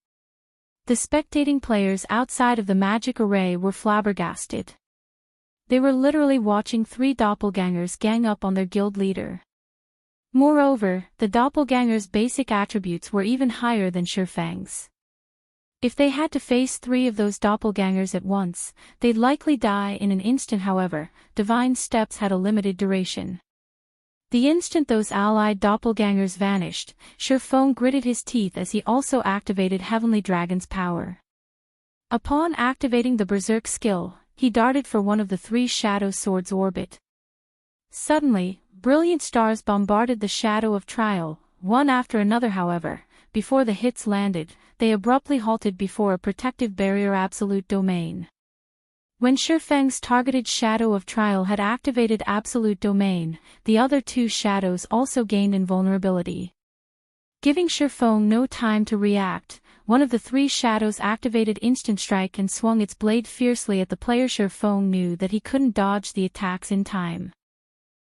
The spectating players outside of the magic array were flabbergasted. They were literally watching 3 doppelgangers gang up on their guild leader. Moreover, the doppelganger's basic attributes were even higher than Shurfeng's. If they had to face 3 of those doppelgangers at once, they'd likely die in an instant. However, Divine Steps had a limited duration. The instant those allied doppelgangers vanished, Shurfong gritted his teeth as he also activated Heavenly Dragon's power. Upon activating the berserk skill, he darted for one of the 3 Shadow Swords' orbit. Suddenly, brilliant stars bombarded the Shadow of Trial, one after another. However, before the hits landed, they abruptly halted before a protective barrier. Absolute Domain. When Shurfeng's targeted Shadow of Trial had activated Absolute Domain, the other 2 shadows also gained invulnerability. Giving Shurfong no time to react, one of the three shadows activated Instant Strike and swung its blade fiercely at the player. Shurfeng knew that he couldn't dodge the attacks in time.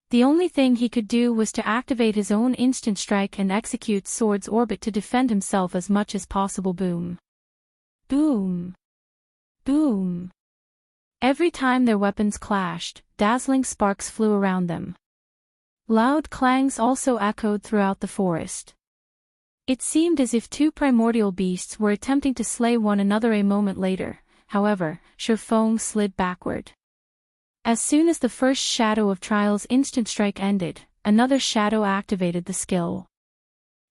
The only thing he could do was to activate his own Instant Strike and execute Sword's Orbit to defend himself as much as possible. Boom. Boom. Boom. Every time their weapons clashed, dazzling sparks flew around them. Loud clangs also echoed throughout the forest. It seemed as if two primordial beasts were attempting to slay one another. A moment later, however, Shurfeng slid backward. As soon as the first shadow of Trial's Instant Strike ended, another shadow activated the skill.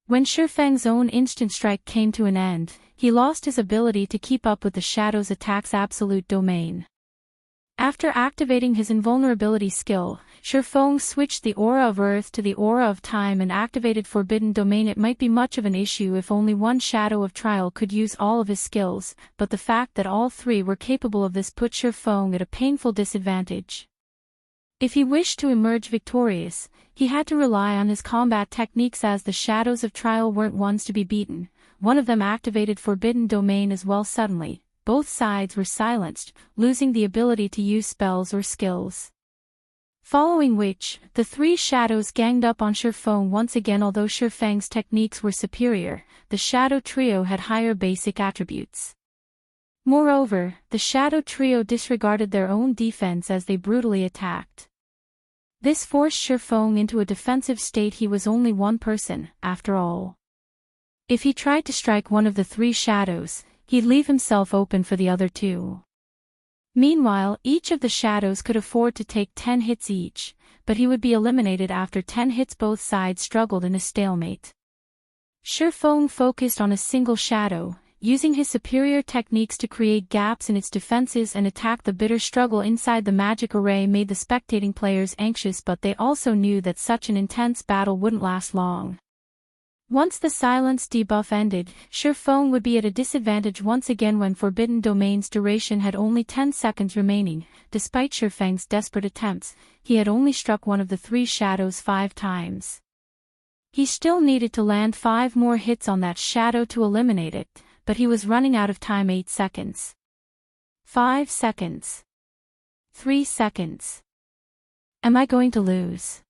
When Shurfeng's own Instant Strike came to an end, he lost his ability to keep up with the shadow's attack's absolute domain. After activating his invulnerability skill, Shurfeng switched the Aura of Earth to the Aura of Time and activated Forbidden Domain. It might be much of an issue if only one Shadow of Trial could use all of his skills, but the fact that all three were capable of this put Shurfeng at a painful disadvantage. If he wished to emerge victorious, he had to rely on his combat techniques, as the Shadows of Trial weren't ones to be beaten. One of them activated Forbidden Domain as well. Suddenly, both sides were silenced, losing the ability to use spells or skills. Following which, the three shadows ganged up on Shurfeng once again. Although Shurfeng's techniques were superior, the Shadow Trio had higher basic attributes. Moreover, the Shadow Trio disregarded their own defense as they brutally attacked. This forced Shurfeng into a defensive state. He was only one person, after all. If he tried to strike one of the three shadows, he'd leave himself open for the other two. Meanwhile, each of the shadows could afford to take 10 hits each, but he would be eliminated after 10 hits. Both sides struggled in a stalemate. Shurfeng focused on a single shadow, using his superior techniques to create gaps in its defenses and attack. The bitter struggle inside the magic array made the spectating players anxious, but they also knew that such an intense battle wouldn't last long. Once the silence debuff ended, Shurfeng would be at a disadvantage once again. When Forbidden Domain's duration had only 10 seconds remaining, despite Shurfeng's desperate attempts, he had only struck one of the three shadows 5 times. He still needed to land 5 more hits on that shadow to eliminate it, but he was running out of time. 8 seconds. 5 seconds. 3 seconds. Am I going to lose?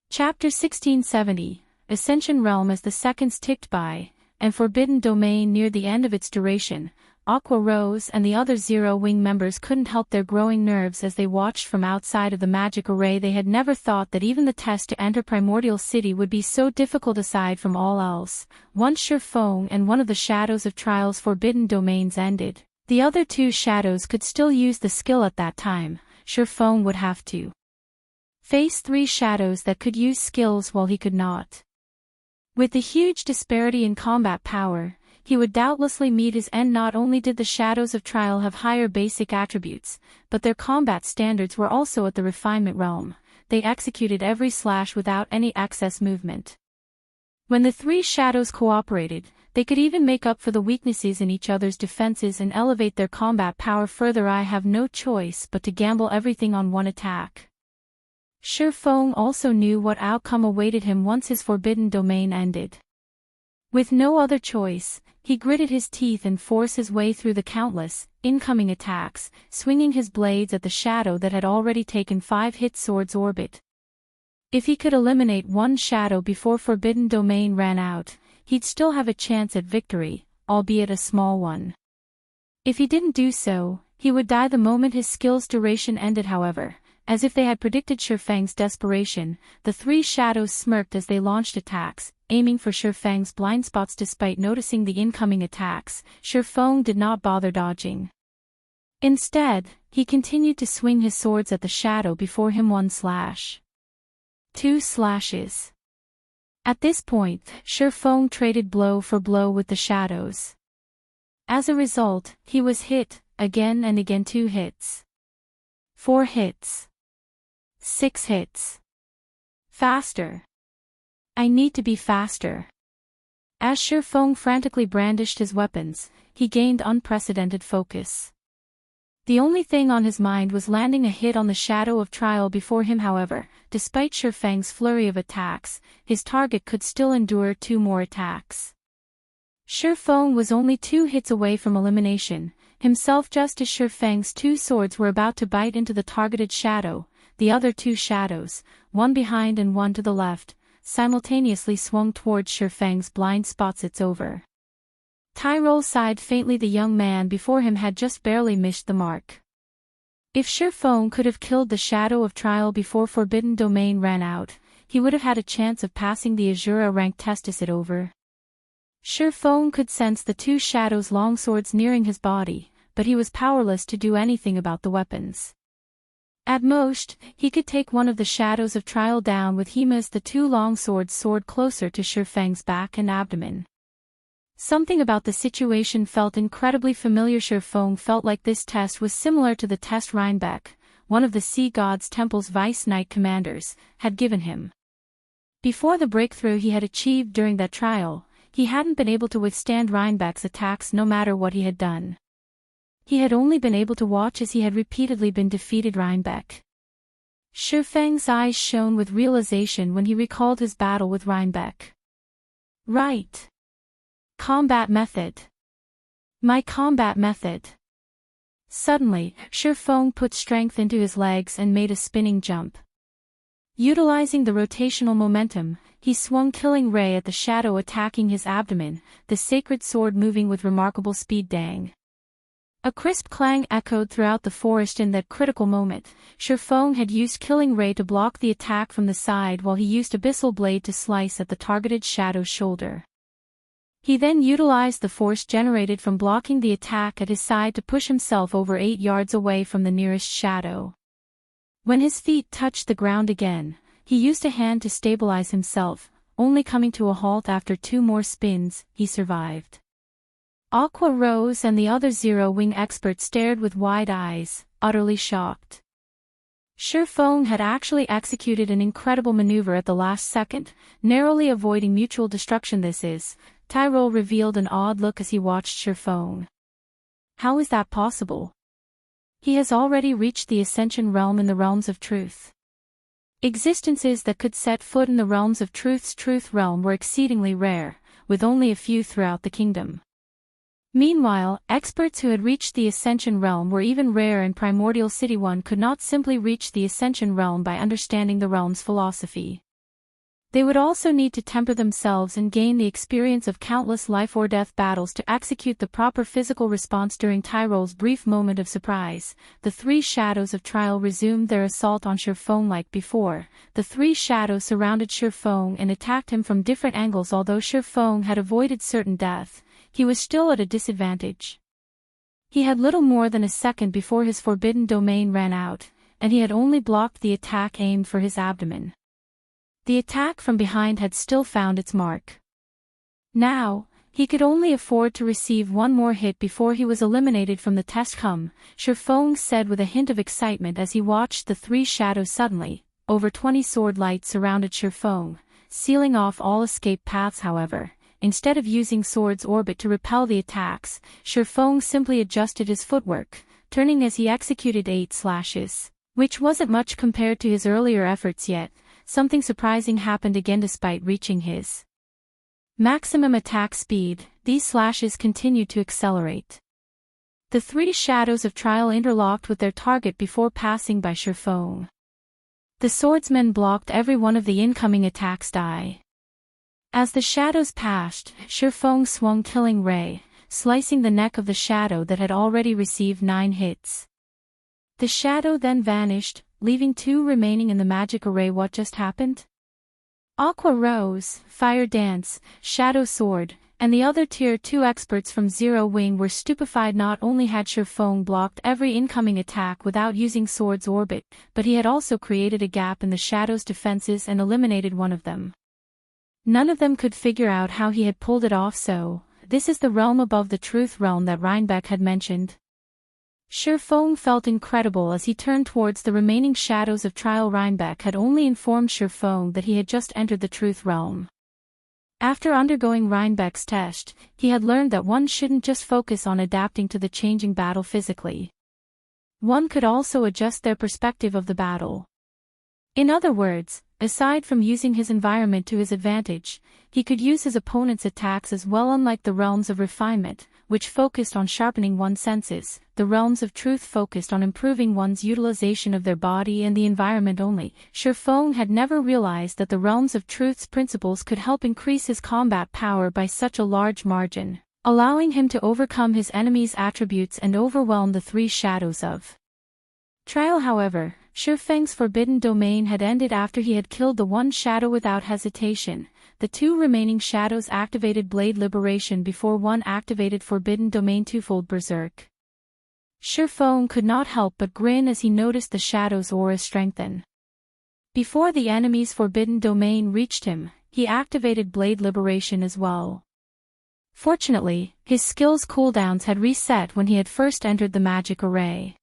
Chapter 1670. Ascension Realm. As the seconds ticked by, and Forbidden Domain neared the end of its duration, Aqua Rose and the other Zero Wing members couldn't help their growing nerves as they watched from outside of the magic array. They had never thought that even the test to enter Primordial City would be so difficult. Aside from all else, once Shurfeng and one of the Shadows of Trial's Forbidden Domains ended, the other two shadows could still use the skill. At that time, Shurfeng would have to face 3 shadows that could use skills while he could not. With the huge disparity in combat power, he would doubtlessly meet his end. Not only did the Shadows of Trial have higher basic attributes, but their combat standards were also at the refinement realm. They executed every slash without any excess movement. When the 3 shadows cooperated, they could even make up for the weaknesses in each other's defenses and elevate their combat power further. I have no choice but to gamble everything on one attack. Shurfeng also knew what outcome awaited him once his Forbidden Domain ended. With no other choice, he gritted his teeth and forced his way through the countless, incoming attacks, swinging his blades at the shadow that had already taken 5 hits. Sword's Orbit. If he could eliminate one shadow before Forbidden Domain ran out, he'd still have a chance at victory, albeit a small one. If he didn't do so, he would die the moment his skill's duration ended. However, as if they had predicted Shurfeng's desperation, the 3 shadows smirked as they launched attacks, aiming for Shurfeng's blind spots. Despite noticing the incoming attacks, Shurfeng did not bother dodging. Instead, he continued to swing his swords at the shadow before him. 1 slash. 2 slashes. At this point, Shurfeng traded blow for blow with the shadows. As a result, he was hit, again and again. 2 hits. 4 hits. 6 hits. Faster. I need to be faster. As Shurfeng frantically brandished his weapons, he gained unprecedented focus. The only thing on his mind was landing a hit on the Shadow of Trial before him. However, despite Shurfeng's flurry of attacks, his target could still endure 2 more attacks. Shifeng was only 2 hits away from elimination, himself just as Shifeng's 2 swords were about to bite into the targeted shadow. The other 2 shadows, one behind and one to the left, simultaneously swung towards Shifeng's blind spots. It's over. Tyrol sighed faintly. The young man before him had just barely missed the mark. If Shifeng could have killed the Shadow of Trial before Forbidden Domain ran out, he would have had a chance of passing the Azura rank test. Is it over? Shifeng could sense the 2 shadows' longswords nearing his body, but he was powerless to do anything about the weapons. At most, he could take one of the Shadows of Trial down with him as the 2 longswords soared closer to Shifeng's back and abdomen. Something about the situation felt incredibly familiar. Shifeng felt like this test was similar to the test Reinbeck, one of the Sea God's Temple's Vice Knight commanders, had given him. Before the breakthrough he had achieved during that trial, he hadn't been able to withstand Reinbeck's attacks no matter what he had done. He had only been able to watch as he had repeatedly been defeated. Reinbeck. Shifeng's eyes shone with realization when he recalled his battle with Reinbeck. Right. Combat method. My combat method. Suddenly, Shifeng put strength into his legs and made a spinning jump. Utilizing the rotational momentum, he swung Killing Ray at the shadow attacking his abdomen, the sacred sword moving with remarkable speed. Dang. A crisp clang echoed throughout the forest in that critical moment. Shifeng had used Killing Ray to block the attack from the side while he used Abyssal Blade to slice at the targeted shadow's shoulder. He then utilized the force generated from blocking the attack at his side to push himself over 8 yards away from the nearest shadow. When his feet touched the ground again, he used a hand to stabilize himself, only coming to a halt after 2 more spins. He survived. Aqua Rose and the other Zero-Wing experts stared with wide eyes, utterly shocked. Shifeng had actually executed an incredible maneuver at the last second, narrowly avoiding mutual destruction. This is, Tyrol revealed an odd look as he watched Shifeng. How is that possible? He has already reached the Ascension realm in the realms of truth. Existences that could set foot in the realms of truth's truth realm were exceedingly rare, with only a few throughout the kingdom. Meanwhile, experts who had reached the Ascension realm were even rare in Primordial City. One could not simply reach the Ascension realm by understanding the realm's philosophy. They would also need to temper themselves and gain the experience of countless life-or-death battles to execute the proper physical response. During Tyrol's brief moment of surprise, the 3 shadows of trial resumed their assault on Shifeng like before. The 3 shadows surrounded Shifeng and attacked him from different angles. Although Shifeng had avoided certain death, he was still at a disadvantage. He had little more than a second before his forbidden domain ran out, and he had only blocked the attack aimed for his abdomen. The attack from behind had still found its mark. Now, he could only afford to receive 1 more hit before he was eliminated from the test. Shifeng said with a hint of excitement as he watched the 3 shadows. Suddenly, over 20 sword lights surrounded Shifeng, sealing off all escape paths. However, instead of using sword's orbit to repel the attacks, Shifeng simply adjusted his footwork, turning as he executed 8 slashes, which wasn't much compared to his earlier efforts. Yet, something surprising happened again. Despite reaching his maximum attack speed, these slashes continued to accelerate. The 3 shadows of trial interlocked with their target before passing by Shifeng. The swordsman blocked every one of the incoming attacks. As the shadows passed, Shifeng swung Killing Ray, slicing the neck of the shadow that had already received 9 hits. The shadow then vanished, leaving 2 remaining in the magic array. What just happened? Aqua Rose, Fire Dance, Shadow Sword, and the other Tier 2 experts from Zero-Wing were stupefied. Not only had Shifeng blocked every incoming attack without using Sword's orbit, but he had also created a gap in the Shadow's defenses and eliminated one of them. None of them could figure out how he had pulled it off. So, this is the realm above the truth realm that Reinbeck had mentioned. Shifeng felt incredible as he turned towards the remaining shadows of trial. Reinbeck had only informed Shifeng that he had just entered the truth realm. After undergoing Reinbeck's test, he had learned that one shouldn't just focus on adapting to the changing battle physically. One could also adjust their perspective of the battle. In other words, aside from using his environment to his advantage, he could use his opponent's attacks as well. Unlike the realms of refinement, which focused on sharpening one's senses, the realms of truth focused on improving one's utilization of their body and the environment only. Shifeng had never realized that the realms of truth's principles could help increase his combat power by such a large margin, allowing him to overcome his enemy's attributes and overwhelm the three shadows of trial. However, Shifeng's forbidden domain had ended after he had killed the one shadow without hesitation. The two remaining shadows activated Blade Liberation before one activated Forbidden Domain twofold Berserk. Shifeng could not help but grin as he noticed the shadow's aura strengthen. Before the enemy's Forbidden Domain reached him, he activated Blade Liberation as well. Fortunately, his skill's cooldowns had reset when he had first entered the magic array.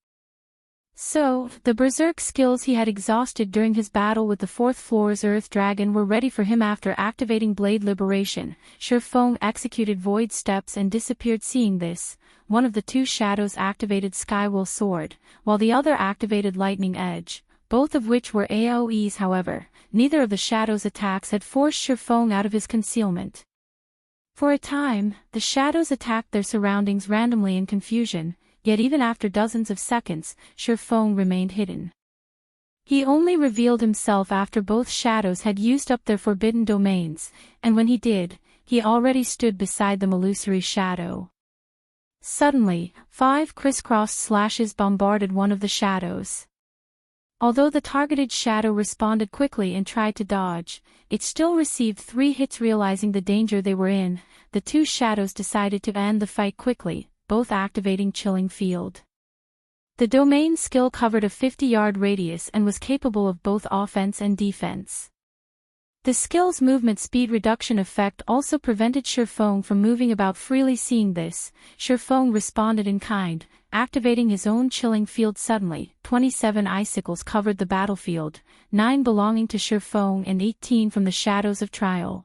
So, the Berserk skills he had exhausted during his battle with the 4th floor's Earth Dragon were ready for him. After activating Blade Liberation, Shifeng executed Void Steps and disappeared. Seeing this, one of the two shadows activated Skywell Sword, while the other activated Lightning Edge, both of which were AoEs. However, neither of the shadows' attacks had forced Shifeng out of his concealment. For a time, the shadows attacked their surroundings randomly in confusion. Yet even after dozens of seconds, Shifeng remained hidden. He only revealed himself after both shadows had used up their forbidden domains, and when he did, he already stood beside the illusory shadow. Suddenly, 5 crisscrossed slashes bombarded one of the shadows. Although the targeted shadow responded quickly and tried to dodge, it still received 3 hits. Realizing the danger they were in, the two shadows decided to end the fight quickly, both activating Chilling Field. The domain skill covered a 50-yard radius and was capable of both offense and defense. The skill's movement speed reduction effect also prevented Shifeng from moving about freely. Seeing this, Shifeng responded in kind, activating his own Chilling Field. Suddenly, 27 icicles covered the battlefield, 9 belonging to Shifeng and 18 from the shadows of trial.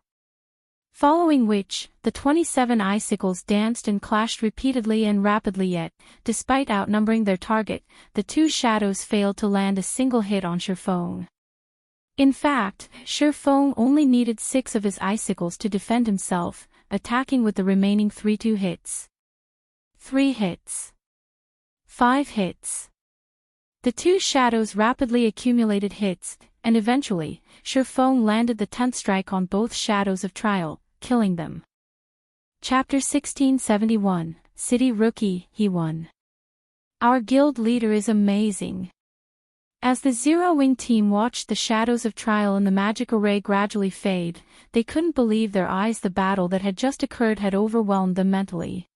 Following which, the 27 icicles danced and clashed repeatedly and rapidly. Yet, despite outnumbering their target, the two shadows failed to land a single hit on Shifeng. In fact, Shifeng only needed 6 of his icicles to defend himself, attacking with the remaining 3 2 hits. 3 hits. 5 hits. The two shadows rapidly accumulated hits, and eventually, Shifeng landed the 10th strike on both shadows of trial, killing them. Chapter 1671, City Rookie, he won. Our guild leader is amazing. As the Zero Wing team watched the shadows of trial in the magic array gradually fade, they couldn't believe their eyes. The battle that had just occurred had overwhelmed them mentally.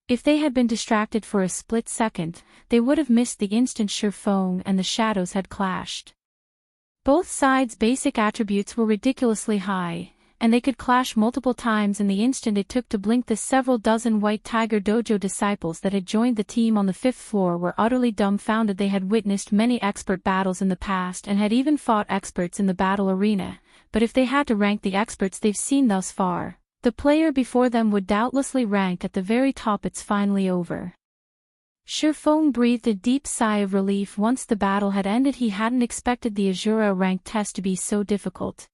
If they had been distracted for a split second, they would have missed the instant Shifeng and the shadows had clashed. Both sides' basic attributes were ridiculously high, and they could clash multiple times in the instant it took to blink. The several dozen White Tiger Dojo disciples that had joined the team on the 5th floor were utterly dumbfounded. They had witnessed many expert battles in the past and had even fought experts in the battle arena, but if they had to rank the experts they've seen thus far, the player before them would doubtlessly rank at the very top. It's finally over. Shifeng breathed a deep sigh of relief once the battle had ended. He hadn't expected the Azura rank test to be so difficult.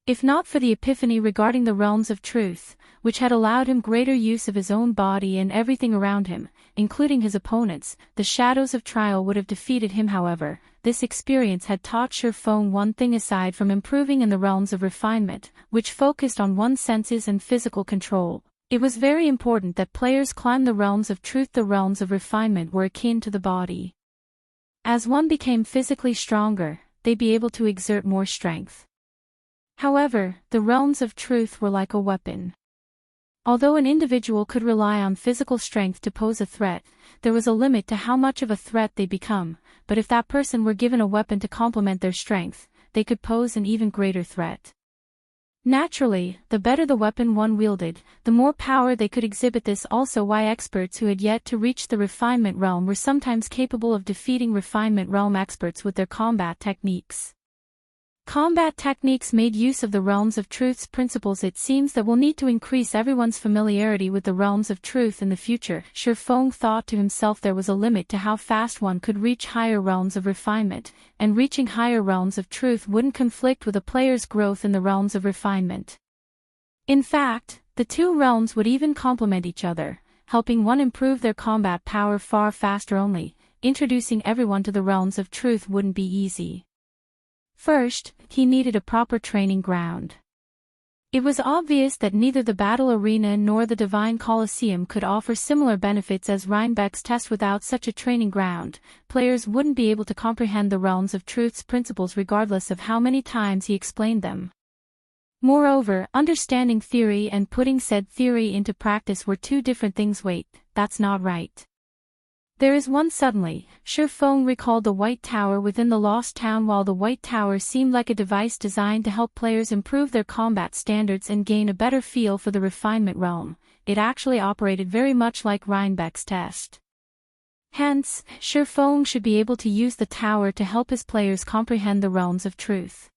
If not for the epiphany regarding the realms of truth, which had allowed him greater use of his own body and everything around him, including his opponents, the shadows of trial would have defeated him. However, this experience had taught Shifeng one thing. Aside from improving in the realms of refinement, which focused on one's senses and physical control, it was very important that players climb the realms of truth. The realms of refinement were akin to the body. As one became physically stronger, they'd be able to exert more strength. However, the realms of truth were like a weapon. Although an individual could rely on physical strength to pose a threat, there was a limit to how much of a threat they become. But if that person were given a weapon to complement their strength, they could pose an even greater threat. Naturally, the better the weapon one wielded, the more power they could exhibit. This also why experts who had yet to reach the refinement realm were sometimes capable of defeating refinement realm experts with their combat techniques. Combat techniques made use of the realms of truth's principles. It seems that we'll need to increase everyone's familiarity with the realms of truth in the future. Shifeng thought to himself there was a limit to how fast one could reach higher realms of refinement, and reaching higher realms of truth wouldn't conflict with a player's growth in the realms of refinement. In fact, the two realms would even complement each other, helping one improve their combat power far faster. Only introducing everyone to the realms of truth wouldn't be easy. First, he needed a proper training ground. It was obvious that neither the Battle Arena nor the Divine Colosseum could offer similar benefits as Reinbeck's test. Without such a training ground, players wouldn't be able to comprehend the realms of truth's principles regardless of how many times he explained them. Moreover, understanding theory and putting said theory into practice were two different things. Wait, that's not right. There is one. Suddenly, Shifeng recalled the White Tower within the Lost Town. While the White Tower seemed like a device designed to help players improve their combat standards and gain a better feel for the refinement realm, it actually operated very much like Reinbeck's test. Hence, Shifeng should be able to use the tower to help his players comprehend the realms of truth.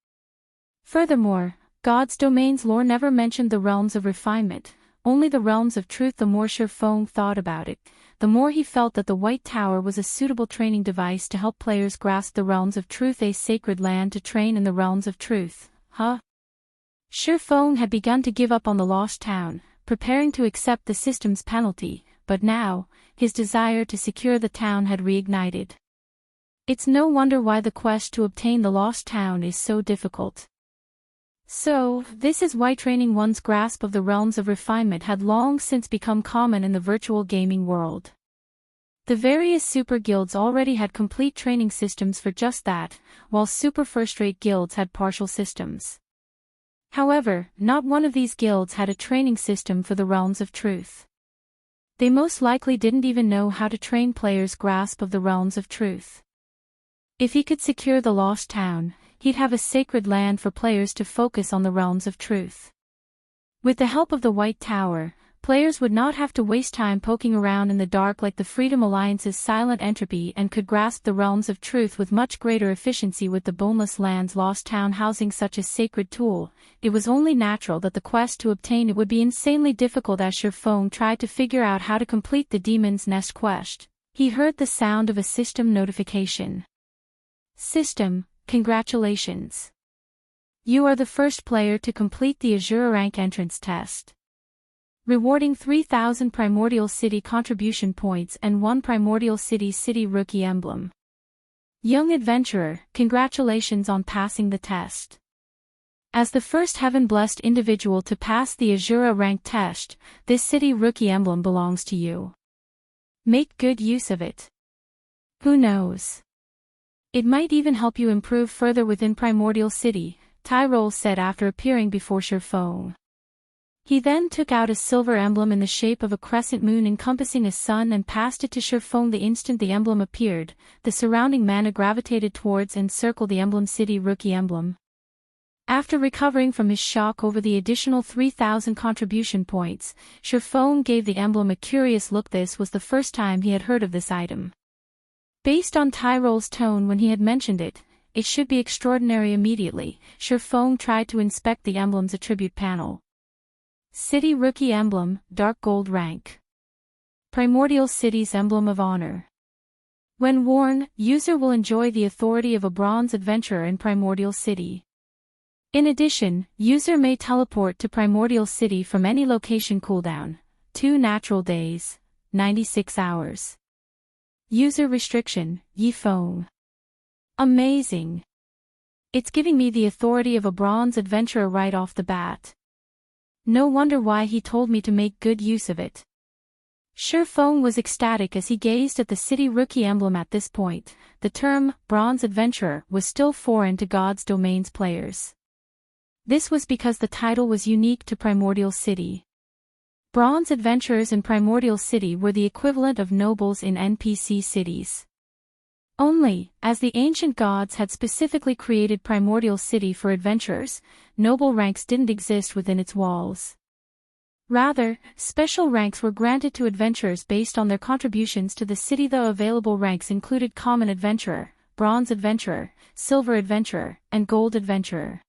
Furthermore, God's domain's lore never mentioned the realms of refinement, only the realms of truth. The more Shifeng thought about it, the more he felt that the White Tower was a suitable training device to help players grasp the realms of truth. A sacred land to train in the realms of truth, huh? Shifeng had begun to give up on the Lost Town, preparing to accept the system's penalty, but now, his desire to secure the town had reignited. It's no wonder why the quest to obtain the Lost Town is so difficult. So, this is why training one's grasp of the realms of refinement had long since become common in the virtual gaming world. The various super guilds already had complete training systems for just that, while super first-rate guilds had partial systems. However, not one of these guilds had a training system for the realms of truth. They most likely didn't even know how to train players' grasp of the realms of truth. If he could secure the Lost Town, he'd have a sacred land for players to focus on the realms of truth. With the help of the White Tower, players would not have to waste time poking around in the dark like the Freedom Alliance's Silent Entropy and could grasp the realms of truth with much greater efficiency. With the Boneless Land's Lost Town housing such a sacred tool, it was only natural that the quest to obtain it would be insanely difficult. As Shifeng tried to figure out how to complete the Demon's Nest quest, he heard the sound of a system notification. System, congratulations. You are the first player to complete the Azure Rank entrance test. Rewarding 3,000 Primordial City contribution points and 1 Primordial City rookie emblem. Young adventurer, congratulations on passing the test. As the first heaven-blessed individual to pass the Azure Rank test, this city rookie emblem belongs to you. Make good use of it. Who knows? It might even help you improve further within Primordial City, Tyrol said after appearing before Shifeng. He then took out a silver emblem in the shape of a crescent moon encompassing a sun and passed it to Shifeng. The instant the emblem appeared, the surrounding mana gravitated towards and circled the emblem. City rookie emblem. After recovering from his shock over the additional 3,000 contribution points, Shifeng gave the emblem a curious look. This was the first time he had heard of this item. Based on Tyrol's tone when he had mentioned it, it should be extraordinary. Immediately, Shifeng tried to inspect the emblem's attribute panel. City Rookie Emblem, Dark Gold Rank. Primordial City's Emblem of Honor. When worn, user will enjoy the authority of a bronze adventurer in Primordial City. In addition, user may teleport to Primordial City from any location. Cooldown, 2 natural days, 96 hours. User restriction, Yifeng. Amazing. It's giving me the authority of a bronze adventurer right off the bat. No wonder why he told me to make good use of it. Shifeng was ecstatic as he gazed at the city rookie emblem. At this point, the term, bronze adventurer, was still foreign to God's Domain's players. This was because the title was unique to Primordial City. Bronze adventurers in Primordial City were the equivalent of nobles in NPC cities. Only, as the ancient gods had specifically created Primordial City for adventurers, noble ranks didn't exist within its walls. Rather, special ranks were granted to adventurers based on their contributions to the city. The available ranks included Common Adventurer, Bronze Adventurer, Silver Adventurer, and Gold Adventurer.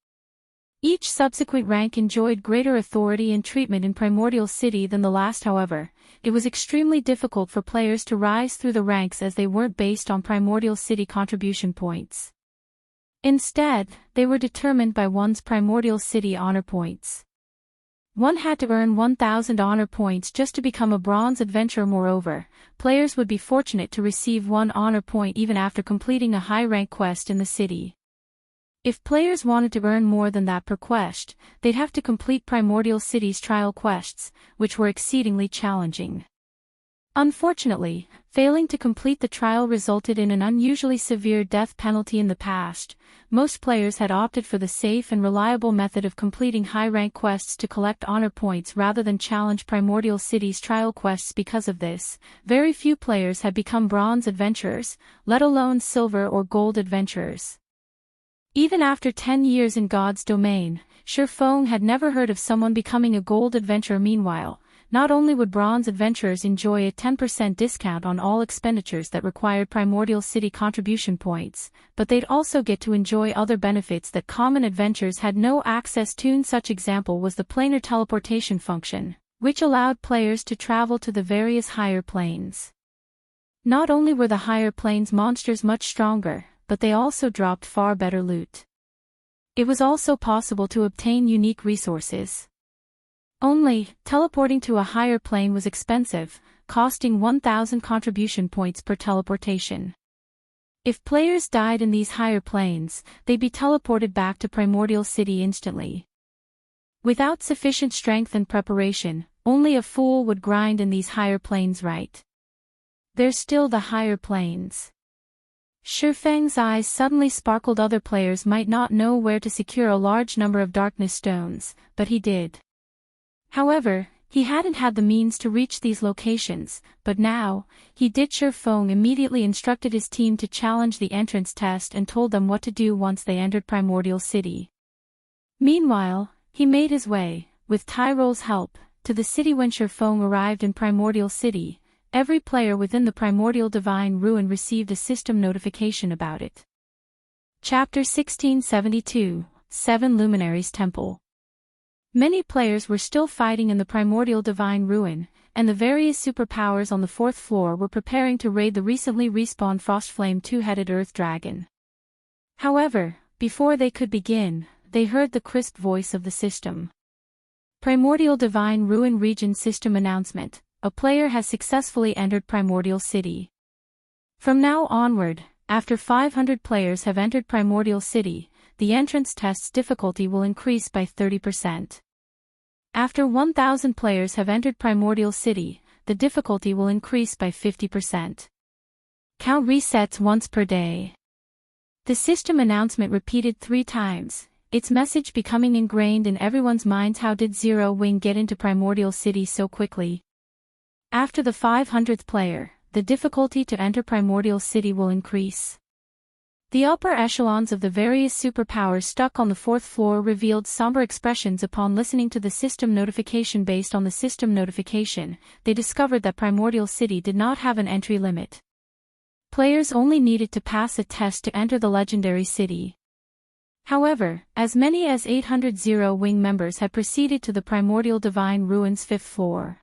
Each subsequent rank enjoyed greater authority and treatment in Primordial City than the last. However, it was extremely difficult for players to rise through the ranks as they weren't based on Primordial City contribution points. Instead, they were determined by one's Primordial City honor points. One had to earn 1,000 honor points just to become a bronze adventurer. Moreover, players would be fortunate to receive 1 honor point even after completing a high-rank quest in the city. If players wanted to earn more than that per quest, they'd have to complete Primordial City's trial quests, which were exceedingly challenging. Unfortunately, failing to complete the trial resulted in an unusually severe death penalty in the past. Most players had opted for the safe and reliable method of completing high-rank quests to collect honor points rather than challenge Primordial City's trial quests. Because of this, very few players had become bronze adventurers, let alone silver or gold adventurers. Even after 10 years in God's domain, Shurfeng had never heard of someone becoming a gold adventurer. Meanwhile, not only would bronze adventurers enjoy a 10% discount on all expenditures that required Primordial City contribution points, but they'd also get to enjoy other benefits that common adventurers had no access to. Such example was the planar teleportation function, which allowed players to travel to the various higher planes. Not only were the higher planes monsters much stronger, but they also dropped far better loot. It was also possible to obtain unique resources. Only, teleporting to a higher plane was expensive, costing 1,000 contribution points per teleportation. If players died in these higher planes, they'd be teleported back to Primordial City instantly. Without sufficient strength and preparation, only a fool would grind in these higher planes. Right? There's still the higher planes. Shurfeng's eyes suddenly sparkled. Other players might not know where to secure a large number of darkness stones, but he did. However, he hadn't had the means to reach these locations, but now, he did. Shurfeng immediately instructed his team to challenge the entrance test and told them what to do once they entered Primordial City. Meanwhile, he made his way, with Tyrole's help, to the city. When Shurfeng arrived in Primordial City, every player within the Primordial Divine Ruin received a system notification about it. Chapter 1672, 7 Luminaries Temple. Many players were still fighting in the Primordial Divine Ruin, and the various superpowers on the 4th floor were preparing to raid the recently respawned Frostflame 2-headed Earth Dragon. However, before they could begin, they heard the crisp voice of the system. Primordial Divine Ruin Region System Announcement: a player has successfully entered Primordial City. From now onward, after 500 players have entered Primordial City, the entrance test's difficulty will increase by 30%. After 1,000 players have entered Primordial City, the difficulty will increase by 50%. Count resets once per day. The system announcement repeated 3 times, its message becoming ingrained in everyone's minds. How did Zero Wing get into Primordial City so quickly? After the 500th player, the difficulty to enter Primordial City will increase. The upper echelons of the various superpowers stuck on the 4th floor revealed somber expressions upon listening to the system notification. Based on the system notification, they discovered that Primordial City did not have an entry limit. Players only needed to pass a test to enter the legendary city. However, as many as 800 Zero Wing members had proceeded to the Primordial Divine Ruins 5th floor.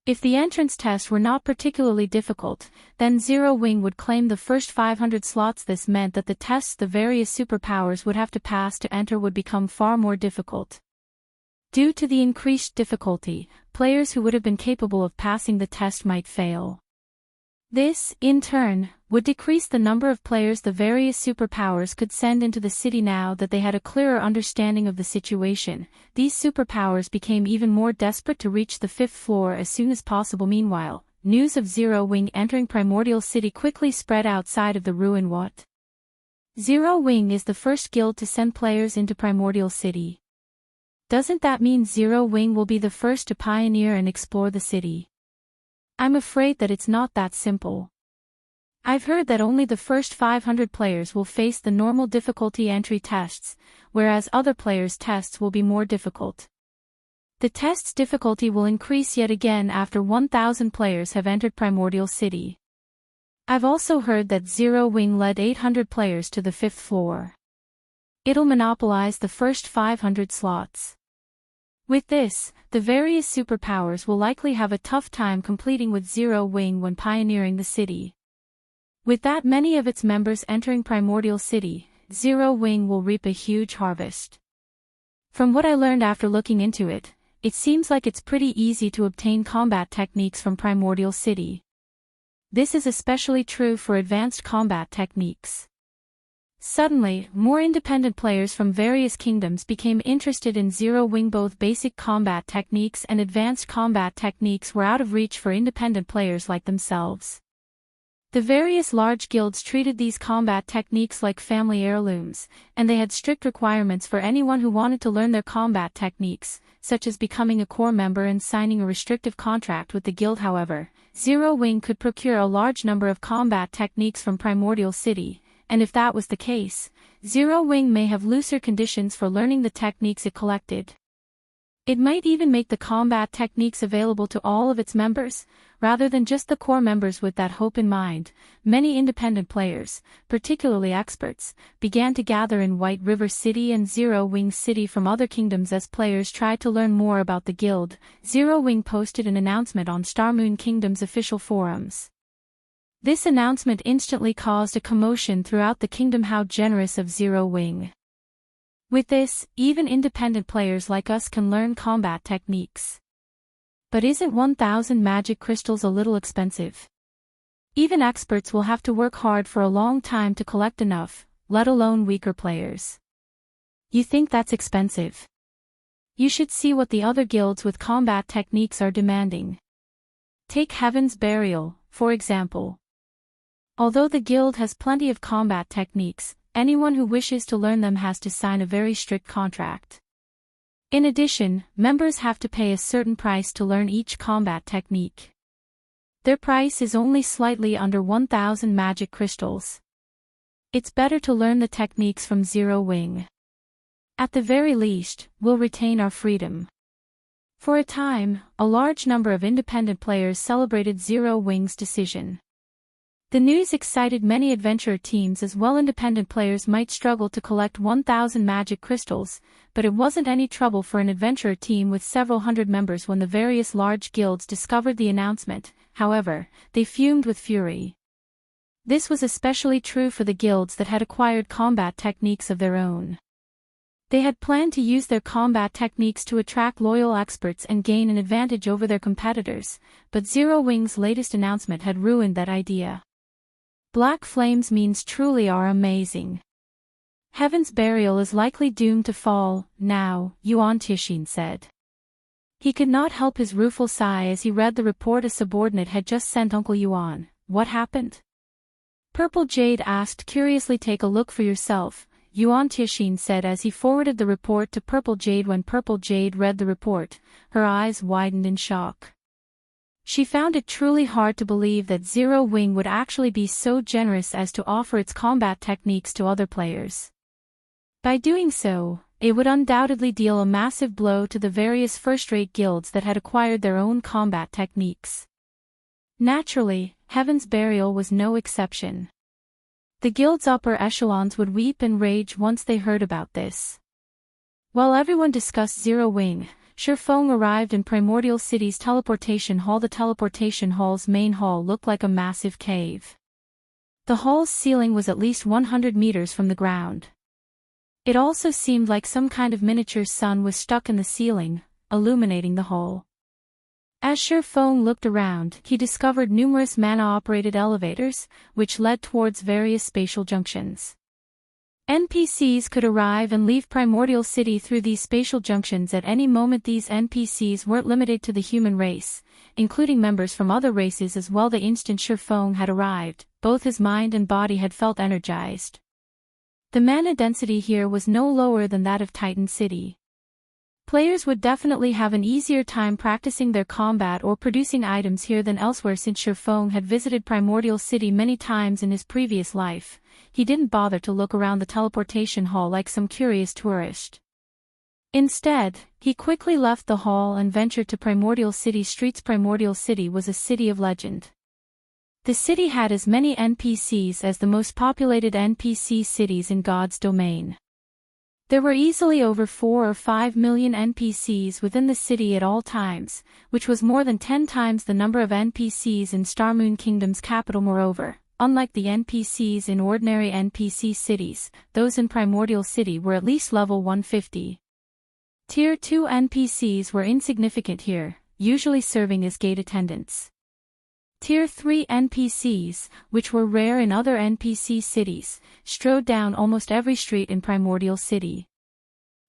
If the entrance test were not particularly difficult, then Zero Wing would claim the first 500 slots. This meant that the tests the various superpowers would have to pass to enter would become far more difficult. Due to the increased difficulty, players who would have been capable of passing the test might fail. This, in turn, would decrease the number of players the various superpowers could send into the city. Now that they had a clearer understanding of the situation, these superpowers became even more desperate to reach the 5th floor as soon as possible. Meanwhile, news of Zero Wing entering Primordial City quickly spread outside of the ruin. What? Zero Wing is the first guild to send players into Primordial City. Doesn't that mean Zero Wing will be the first to pioneer and explore the city? I'm afraid that it's not that simple. I've heard that only the first 500 players will face the normal difficulty entry tests, whereas other players' tests will be more difficult. The test's difficulty will increase yet again after 1,000 players have entered Primordial City. I've also heard that Zero Wing led 800 players to the 5th floor. It'll monopolize the first 500 slots. With this, the various superpowers will likely have a tough time competing with Zero Wing when pioneering the city. With that many of its members entering Primordial City, Zero Wing will reap a huge harvest. From what I learned after looking into it, it seems like it's pretty easy to obtain combat techniques from Primordial City. This is especially true for advanced combat techniques. Suddenly, more independent players from various kingdoms became interested in Zero Wing. Both basic combat techniques and advanced combat techniques were out of reach for independent players like themselves. The various large guilds treated these combat techniques like family heirlooms, and they had strict requirements for anyone who wanted to learn their combat techniques, such as becoming a core member and signing a restrictive contract with the guild. However, Zero Wing could procure a large number of combat techniques from Primordial City, and if that was the case, Zero Wing may have looser conditions for learning the techniques it collected. It might even make the combat techniques available to all of its members, rather than just the core members. With that hope in mind, many independent players, particularly experts, began to gather in White River City and Zero Wing City from other kingdoms. As players tried to learn more about the guild, Zero Wing posted an announcement on Starmoon Kingdom's official forums. This announcement instantly caused a commotion throughout the kingdom. How generous of Zero Wing! With this, even independent players like us can learn combat techniques. But isn't 1,000 magic crystals a little expensive? Even experts will have to work hard for a long time to collect enough, let alone weaker players. You think that's expensive? You should see what the other guilds with combat techniques are demanding. Take Heaven's Burial, for example. Although the guild has plenty of combat techniques, anyone who wishes to learn them has to sign a very strict contract. In addition, members have to pay a certain price to learn each combat technique. Their price is only slightly under 1,000 magic crystals. It's better to learn the techniques from Zero Wing. At the very least, we'll retain our freedom. For a time, a large number of independent players celebrated Zero Wing's decision. The news excited many adventurer teams as well. Independent players might struggle to collect 1,000 magic crystals, but it wasn't any trouble for an adventurer team with several hundred members when the various large guilds discovered the announcement. However, they fumed with fury. This was especially true for the guilds that had acquired combat techniques of their own. They had planned to use their combat techniques to attract loyal experts and gain an advantage over their competitors, but Zero Wing's latest announcement had ruined that idea. Black flames means truly are amazing. Heaven's Burial is likely doomed to fall, now, Yuan Tixin said. He could not help his rueful sigh as he read the report a subordinate had just sent Uncle Yuan. What happened? Purple Jade asked curiously. Take a look for yourself, Yuan Tixin said as he forwarded the report to Purple Jade. When Purple Jade read the report, her eyes widened in shock. She found it truly hard to believe that Zero Wing would actually be so generous as to offer its combat techniques to other players. By doing so, it would undoubtedly deal a massive blow to the various first-rate guilds that had acquired their own combat techniques. Naturally, Heaven's Burial was no exception. The guild's upper echelons would weep and rage once they heard about this. While everyone discussed Zero Wing, Shifeng arrived in Primordial City's teleportation hall. The teleportation hall's main hall looked like a massive cave. The hall's ceiling was at least 100 meters from the ground. It also seemed like some kind of miniature sun was stuck in the ceiling, illuminating the hall. As Shifeng looked around, he discovered numerous mana-operated elevators, which led towards various spatial junctions. NPCs could arrive and leave Primordial City through these spatial junctions at any moment. These NPCs weren't limited to the human race, including members from other races as well. The instant Shifeng had arrived, both his mind and body had felt energized. The mana density here was no lower than that of Titan City. Players would definitely have an easier time practicing their combat or producing items here than elsewhere. Since Shifeng had visited Primordial City many times in his previous life, he didn't bother to look around the teleportation hall like some curious tourist. Instead, he quickly left the hall and ventured to Primordial City streets. Primordial City was a city of legend. The city had as many NPCs as the most populated NPC cities in God's domain. There were easily over 4 or 5 million NPCs within the city at all times, which was more than 10 times the number of NPCs in Starmoon Kingdom's capital. Moreover, unlike the NPCs in ordinary NPC cities, those in Primordial City were at least level 150. Tier 2 NPCs were insignificant here, usually serving as gate attendants. Tier 3 NPCs, which were rare in other NPC cities, strode down almost every street in Primordial City.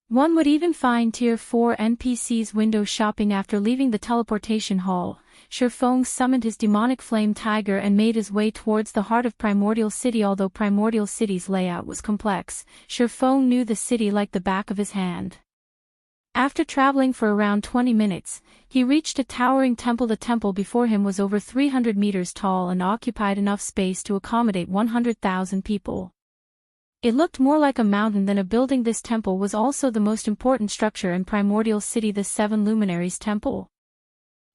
One would even find Tier 4 NPCs window shopping after leaving the teleportation hall. Shurfeng summoned his demonic flame tiger and made his way towards the heart of Primordial City. Although Primordial City's layout was complex, Shurfeng knew the city like the back of his hand. After traveling for around 20 minutes, he reached a towering temple. The temple before him was over 300 meters tall and occupied enough space to accommodate 100,000 people. It looked more like a mountain than a building. This temple was also the most important structure in Primordial City, the Seven Luminaries Temple.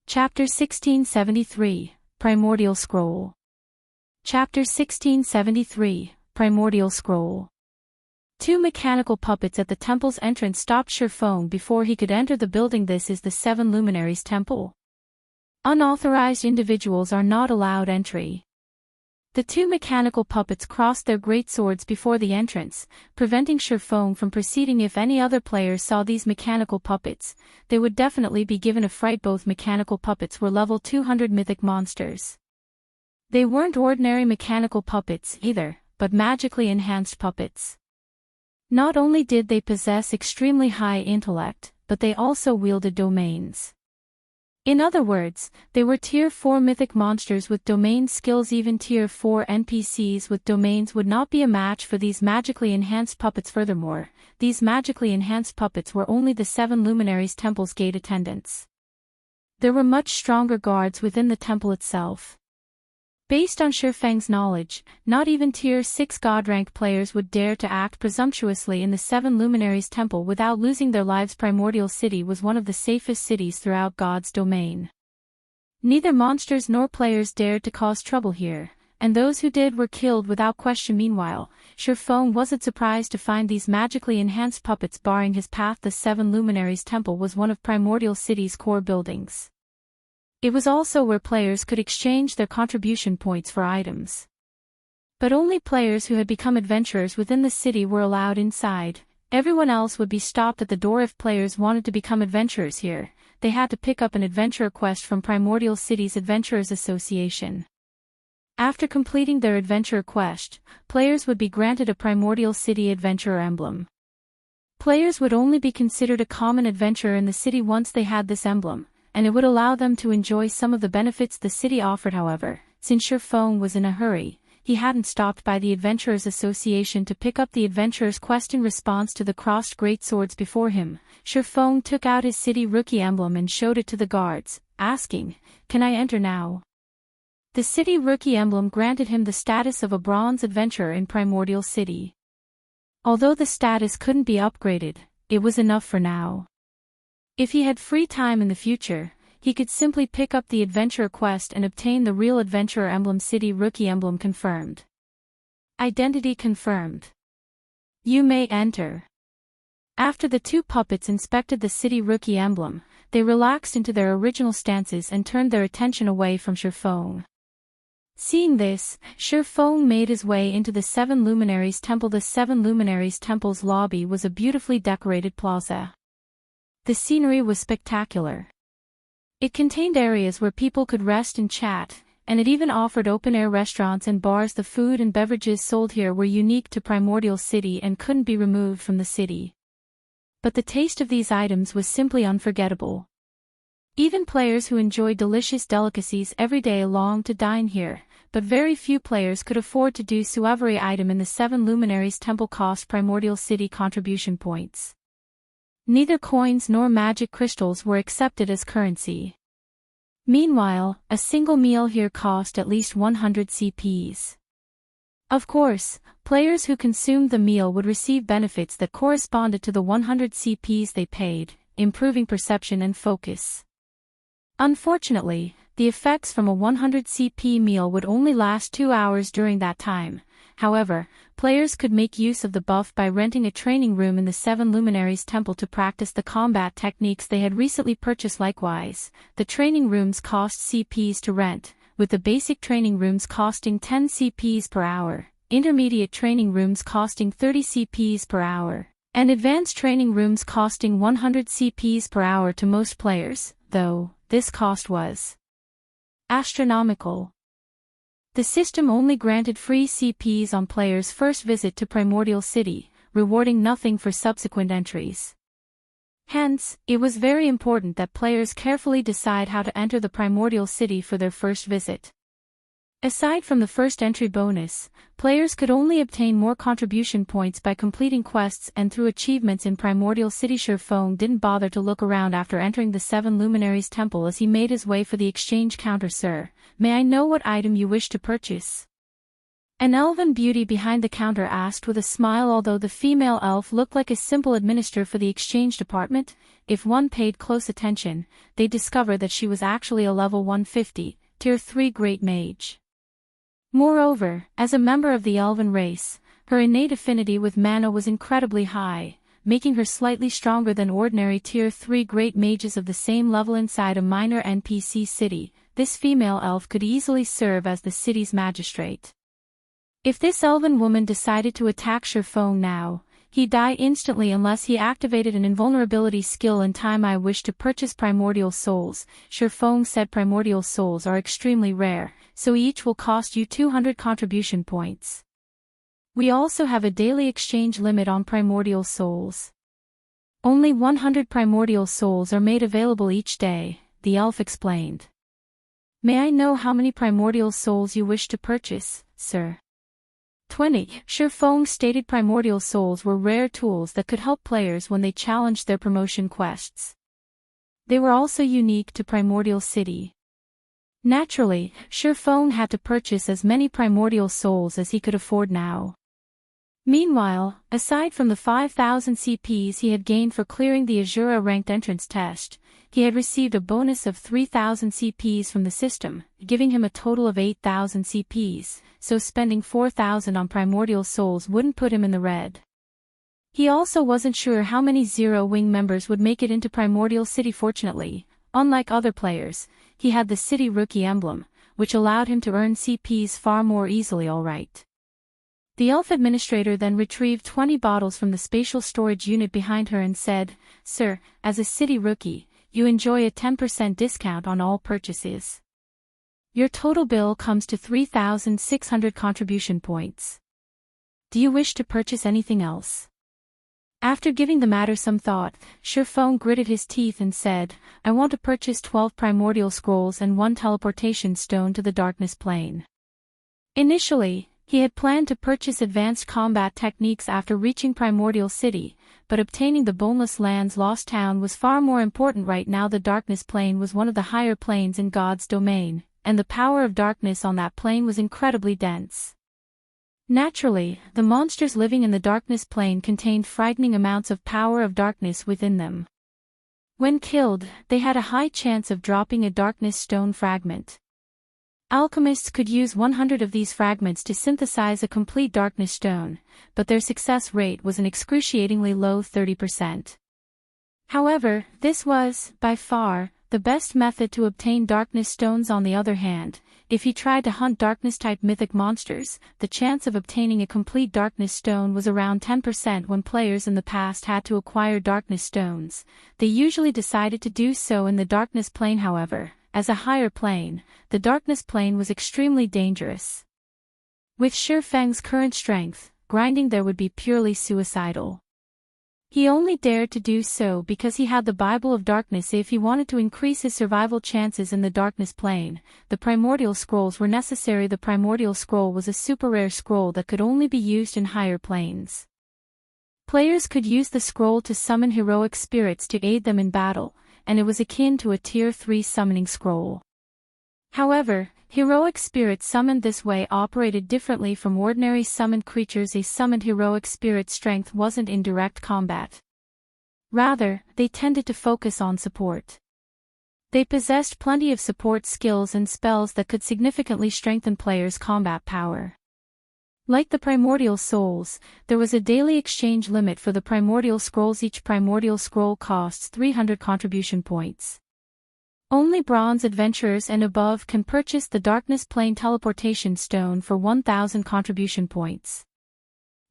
Chapter 1673, Primordial Scroll. Chapter 1673, Primordial Scroll. Two mechanical puppets at the temple's entrance stopped Shurfeng before he could enter the building. This is the Seven Luminaries Temple. Unauthorized individuals are not allowed entry. The two mechanical puppets crossed their great swords before the entrance, preventing Shurfeng from proceeding. If any other players saw these mechanical puppets, they would definitely be given a fright. Both mechanical puppets were level 200 mythic monsters. They weren't ordinary mechanical puppets either, but magically enhanced puppets. Not only did they possess extremely high intellect, but they also wielded domains. In other words, they were Tier 4 mythic monsters with domain skills. Even Tier 4 NPCs with domains would not be a match for these magically enhanced puppets. Furthermore, these magically enhanced puppets were only the Seven Luminaries Temple's gate attendants. There were much stronger guards within the temple itself. Based on Shurfeng's knowledge, not even Tier 6 God-rank players would dare to act presumptuously in the Seven Luminaries Temple without losing their lives. Primordial City was one of the safest cities throughout God's domain. Neither monsters nor players dared to cause trouble here, and those who did were killed without question. Meanwhile, Shurfeng wasn't surprised to find these magically enhanced puppets barring his path. The Seven Luminaries Temple was one of Primordial City's core buildings. It was also where players could exchange their contribution points for items. But only players who had become adventurers within the city were allowed inside. Everyone else would be stopped at the door. If players wanted to become adventurers here, they had to pick up an adventurer quest from Primordial City's Adventurers Association. After completing their adventurer quest, players would be granted a Primordial City Adventurer emblem. Players would only be considered a common adventurer in the city once they had this emblem, and it would allow them to enjoy some of the benefits the city offered. However, since Shurfeng was in a hurry, he hadn't stopped by the Adventurers Association to pick up the adventurer's quest. In response to the crossed great swords before him, Shurfeng took out his city rookie emblem and showed it to the guards, asking, "Can I enter now?" The city rookie emblem granted him the status of a bronze adventurer in Primordial City. Although the status couldn't be upgraded, it was enough for now. If he had free time in the future, he could simply pick up the adventurer quest and obtain the real adventurer emblem. City rookie emblem confirmed. Identity confirmed. You may enter. After the two puppets inspected the city rookie emblem, they relaxed into their original stances and turned their attention away from Shurfeng. Seeing this, Shurfeng made his way into the Seven Luminaries Temple. The Seven Luminaries Temple's lobby was a beautifully decorated plaza. The scenery was spectacular. It contained areas where people could rest and chat, and it even offered open-air restaurants and bars. The food and beverages sold here were unique to Primordial City and couldn't be removed from the city. But the taste of these items was simply unforgettable. Even players who enjoyed delicious delicacies every day longed to dine here, but very few players could afford to do so. Every item in the Seven Luminaries Temple cost Primordial City contribution points. Neither coins nor magic crystals were accepted as currency. Meanwhile, a single meal here cost at least 100 CPs. Of course, players who consumed the meal would receive benefits that corresponded to the 100 CPs they paid, improving perception and focus. Unfortunately, the effects from a 100 CP meal would only last 2 hours during that time. However, players could make use of the buff by renting a training room in the Seven Luminaries Temple to practice the combat techniques they had recently purchased. Likewise, the training rooms cost CPs to rent, with the basic training rooms costing 10 CPs per hour, intermediate training rooms costing 30 CPs per hour, and advanced training rooms costing 100 CPs per hour to most players, though this cost was astronomical. The system only granted free CPs on players' first visit to Primordial City, rewarding nothing for subsequent entries. Hence, it was very important that players carefully decide how to enter the Primordial City for their first visit. Aside from the first entry bonus, players could only obtain more contribution points by completing quests and through achievements in Primordial City. Shurfeng didn't bother to look around after entering the 7 Luminaries temple as he made his way for the exchange counter. Sir, may I know what item you wish to purchase? An elven beauty behind the counter asked with a smile. Although the female elf looked like a simple administrator for the exchange department, if one paid close attention, they'd discover that she was actually a level 150, tier 3 great mage. Moreover, as a member of the elven race, her innate affinity with mana was incredibly high, making her slightly stronger than ordinary tier 3 great mages of the same level. Inside a minor NPC city, this female elf could easily serve as the city's magistrate. If this elven woman decided to attack Shurfeng now, he'd die instantly unless he activated an invulnerability skill in time. I wish to purchase primordial souls. Shurfeng said primordial souls are extremely rare, so each will cost you 200 contribution points. We also have a daily exchange limit on primordial souls. Only 100 primordial souls are made available each day, the elf explained. May I know how many primordial souls you wish to purchase, sir? 20. Shurfeng stated primordial souls were rare tools that could help players when they challenged their promotion quests. They were also unique to Primordial City. Naturally, Shurfeng had to purchase as many primordial souls as he could afford now. Meanwhile, aside from the 5,000 CPs he had gained for clearing the Azura ranked entrance test, he had received a bonus of 3,000 CPs from the system, giving him a total of 8,000 CPs, so spending 4,000 on primordial souls wouldn't put him in the red. He also wasn't sure how many Zero Wing members would make it into Primordial City. Fortunately, unlike other players, he had the City Rookie emblem, which allowed him to earn CPs far more easily. Alright. The elf administrator then retrieved 20 bottles from the spatial storage unit behind her and said, Sir, as a City Rookie, you enjoy a 10% discount on all purchases. Your total bill comes to 3,600 contribution points. Do you wish to purchase anything else? After giving the matter some thought, Shurfeng gritted his teeth and said, I want to purchase 12 primordial scrolls and 1 teleportation stone to the darkness plane. Initially, he had planned to purchase advanced combat techniques after reaching Primordial City, but obtaining the boneless land's lost town was far more important right now. The darkness plane was one of the higher planes in God's domain, and the power of darkness on that plane was incredibly dense. Naturally, the monsters living in the darkness plane contained frightening amounts of power of darkness within them. When killed, they had a high chance of dropping a darkness stone fragment. Alchemists could use 100 of these fragments to synthesize a complete darkness stone, but their success rate was an excruciatingly low 30%. However, this was, by far, the best method to obtain darkness stones. On the other hand, if he tried to hunt darkness-type mythic monsters, the chance of obtaining a complete darkness stone was around 10%. When players in the past had to acquire darkness stones, they usually decided to do so in the darkness plane. However, as a higher plane, the darkness plane was extremely dangerous. With Shurfeng's current strength, grinding there would be purely suicidal. He only dared to do so because he had the Bible of Darkness. If he wanted to increase his survival chances in the darkness plane, the primordial scrolls were necessary. The primordial scroll was a super rare scroll that could only be used in higher planes. Players could use the scroll to summon heroic spirits to aid them in battle, and it was akin to a tier 3 summoning scroll. However, heroic spirits summoned this way operated differently from ordinary summoned creatures. A summoned heroic spirit's strength wasn't in direct combat. Rather, they tended to focus on support. They possessed plenty of support skills and spells that could significantly strengthen players' combat power. Like the primordial souls, there was a daily exchange limit for the primordial scrolls. Each primordial scroll costs 300 contribution points. Only bronze adventurers and above can purchase the Darkness Plane Teleportation Stone for 1,000 contribution points.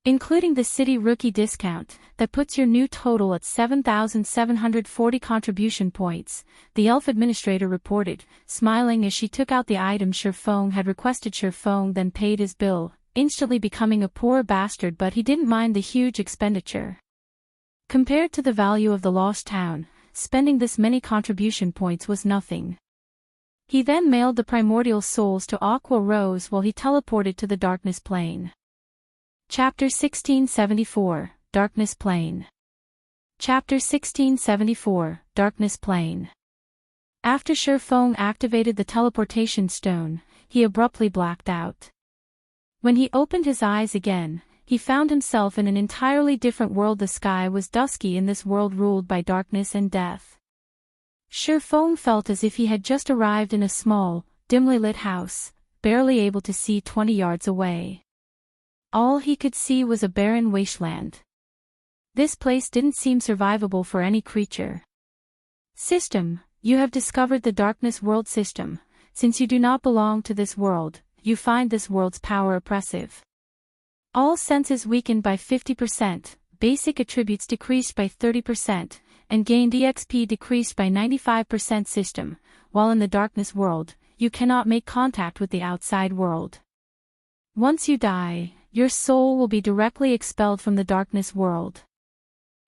Including the city rookie discount, that puts your new total at 7,740 contribution points, the elf administrator reported, smiling as she took out the item Shifeng had requested. Shifeng then paid his bill, instantly becoming a poor bastard, but he didn't mind the huge expenditure. Compared to the value of the lost town, spending this many contribution points was nothing. He then mailed the primordial souls to Aqua Rose while he teleported to the Darkness Plane. Chapter 1674, Darkness Plane. Chapter 1674, Darkness Plane. After Shifeng activated the teleportation stone, he abruptly blacked out. When he opened his eyes again, he found himself in an entirely different world. The sky was dusky in this world ruled by darkness and death. Shifeng felt as if he had just arrived in a small, dimly lit house, barely able to see 20 yards away. All he could see was a barren wasteland. This place didn't seem survivable for any creature. System, you have discovered the Darkness World System. Since you do not belong to this world, you find this world's power oppressive. All senses weakened by 50%, basic attributes decreased by 30%, and gained EXP decreased by 95%. System, while in the Darkness World, you cannot make contact with the outside world. Once you die, your soul will be directly expelled from the Darkness World.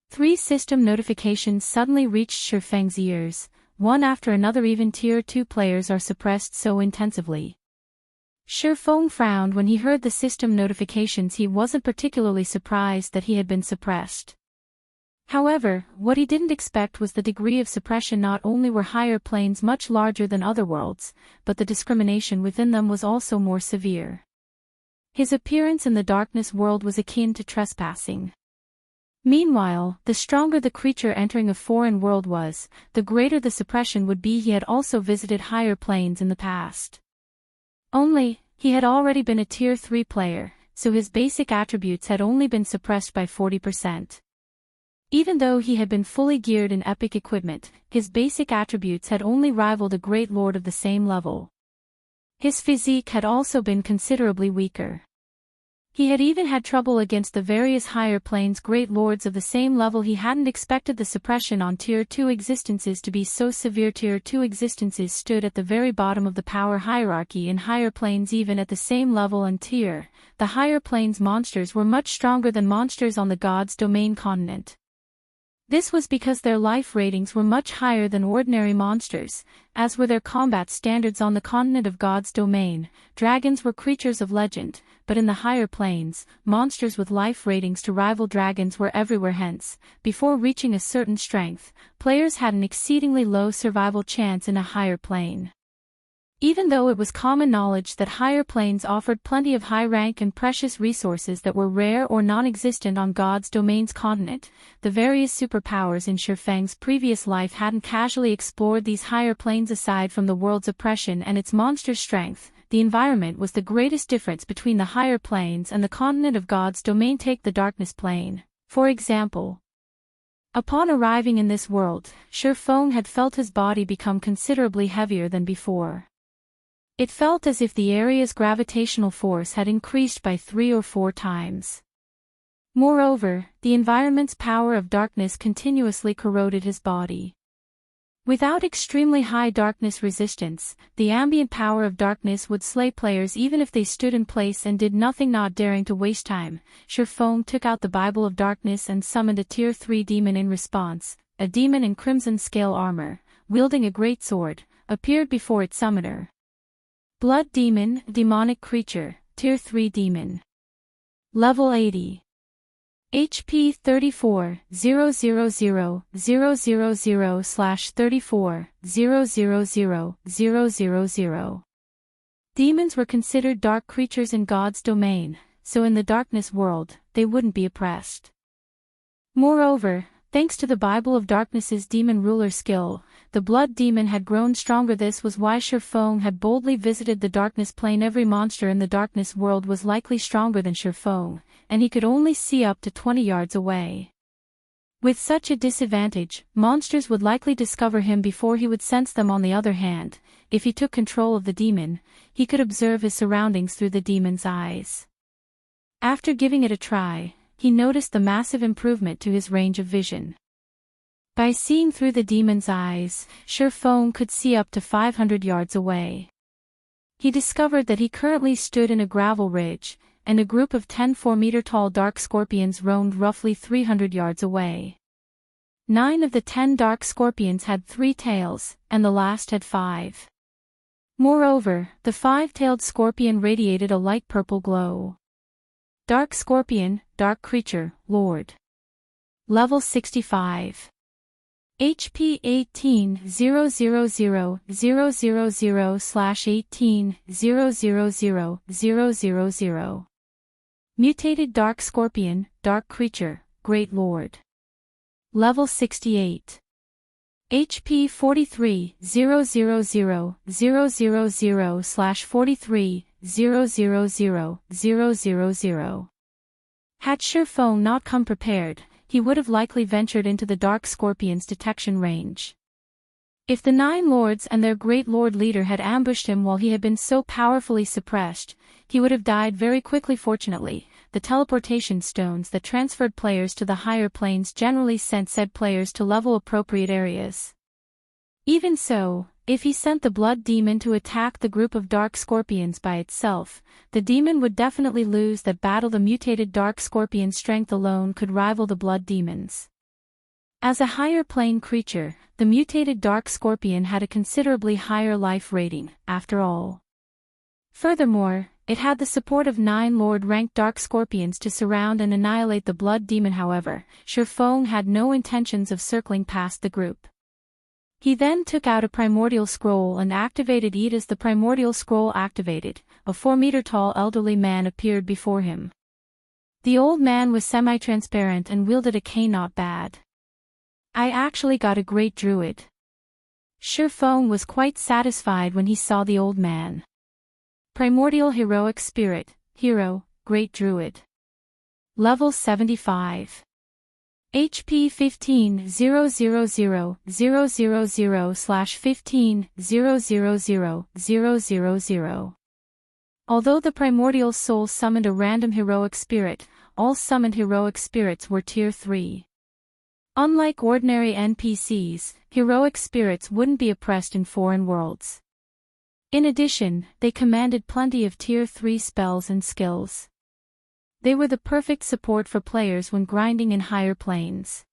3 system notifications suddenly reached Shifeng's ears, one after another. Even Tier 2 players are suppressed so intensively. Shifeng frowned when he heard the system notifications. He wasn't particularly surprised that he had been suppressed. However, what he didn't expect was the degree of suppression. Not only were higher planes much larger than other worlds, but the discrimination within them was also more severe. His appearance in the Darkness World was akin to trespassing. Meanwhile, the stronger the creature entering a foreign world was, the greater the suppression would be. He had also visited higher planes in the past. Only, he had already been a Tier 3 player, so his basic attributes had only been suppressed by 40%. Even though he had been fully geared in epic equipment, his basic attributes had only rivaled a great lord of the same level. His physique had also been considerably weaker. He had even had trouble against the various higher planes great lords of the same level. He hadn't expected the suppression on Tier 2 existences to be so severe. Tier 2 existences stood at the very bottom of the power hierarchy in higher planes. Even at the same level and tier, the higher planes monsters were much stronger than monsters on the God's Domain continent. This was because their life ratings were much higher than ordinary monsters, as were their combat standards on the continent of God's Domain. Dragons were creatures of legend, but in the higher planes, monsters with life ratings to rival dragons were everywhere. Hence, before reaching a certain strength, players had an exceedingly low survival chance in a higher plane. Even though it was common knowledge that higher planes offered plenty of high rank and precious resources that were rare or non-existent on God's Domain's continent, the various superpowers in Shifeng's previous life hadn't casually explored these higher planes. Aside from the world's oppression and its monster strength, the environment was the greatest difference between the higher planes and the continent of God's Domain. Take the Darkness Plane, for example. Upon arriving in this world, Shifeng had felt his body become considerably heavier than before. It felt as if the area's gravitational force had increased by 3 or 4 times. Moreover, the environment's power of darkness continuously corroded his body. Without extremely high darkness resistance, the ambient power of darkness would slay players even if they stood in place and did nothing. Not daring to waste time, Shifeng took out the Bible of Darkness and summoned a Tier 3 demon in response. A demon in crimson scale armor, wielding a great sword, appeared before its summoner. Blood Demon, demonic creature, Tier 3 demon. Level 80. HP 34, 000/34, 000. Demons were considered dark creatures in God's domain, so in the Darkness World, they wouldn't be oppressed. Moreover, thanks to the Bible of Darkness's demon ruler skill, the blood demon had grown stronger. This was why Shifeng had boldly visited the Darkness Plane. Every monster in the Darkness World was likely stronger than Shifeng, and he could only see up to 20 yards away. With such a disadvantage, monsters would likely discover him before he would sense them. On the other hand, if he took control of the demon, he could observe his surroundings through the demon's eyes. After giving it a try, he noticed the massive improvement to his range of vision. By seeing through the demon's eyes, Shurfong could see up to 500 yards away. He discovered that he currently stood in a gravel ridge, and a group of 10 4-meter-tall dark scorpions roamed roughly 300 yards away. 9 of the 10 dark scorpions had 3 tails, and the last had 5. Moreover, the 5-tailed scorpion radiated a light purple glow. Dark Scorpion, Dark Creature, Lord. Level 65. HP 18-000-000/18-000-000. Mutated Dark Scorpion, Dark Creature, Great Lord. Level 68. HP 43-000-000/43-000-000. Had Shurfong not come prepared, he would have likely ventured into the Dark Scorpion's detection range. If the 9 lords and their Great Lord leader had ambushed him while he had been so powerfully suppressed, he would have died very quickly. Fortunately, the teleportation stones that transferred players to the higher planes generally sent said players to level-appropriate areas. Even so, if he sent the Blood Demon to attack the group of Dark Scorpions by itself, the demon would definitely lose that battle. The mutated Dark Scorpion's strength alone could rival the Blood Demon's. As a higher plane creature, the mutated Dark Scorpion had a considerably higher life rating, after all. Furthermore, it had the support of 9 Lord-ranked Dark Scorpions to surround and annihilate the Blood Demon. However, Shurfong had no intentions of circling past the group. He then took out a Primordial Scroll and activated it. As the Primordial Scroll activated, a 4-meter-tall elderly man appeared before him. The old man was semi-transparent and wielded a cane. Not bad. I actually got a great druid. Shurfong was quite satisfied when he saw the old man. Primordial Heroic Spirit, Hero, Great Druid. Level 75. HP 15-000-000/15-000-000. Although the Primordial Soul summoned a random Heroic Spirit, all summoned Heroic Spirits were Tier 3. Unlike ordinary NPCs, Heroic Spirits wouldn't be oppressed in foreign worlds. In addition, they commanded plenty of Tier 3 spells and skills. They were the perfect support for players when grinding in higher planes.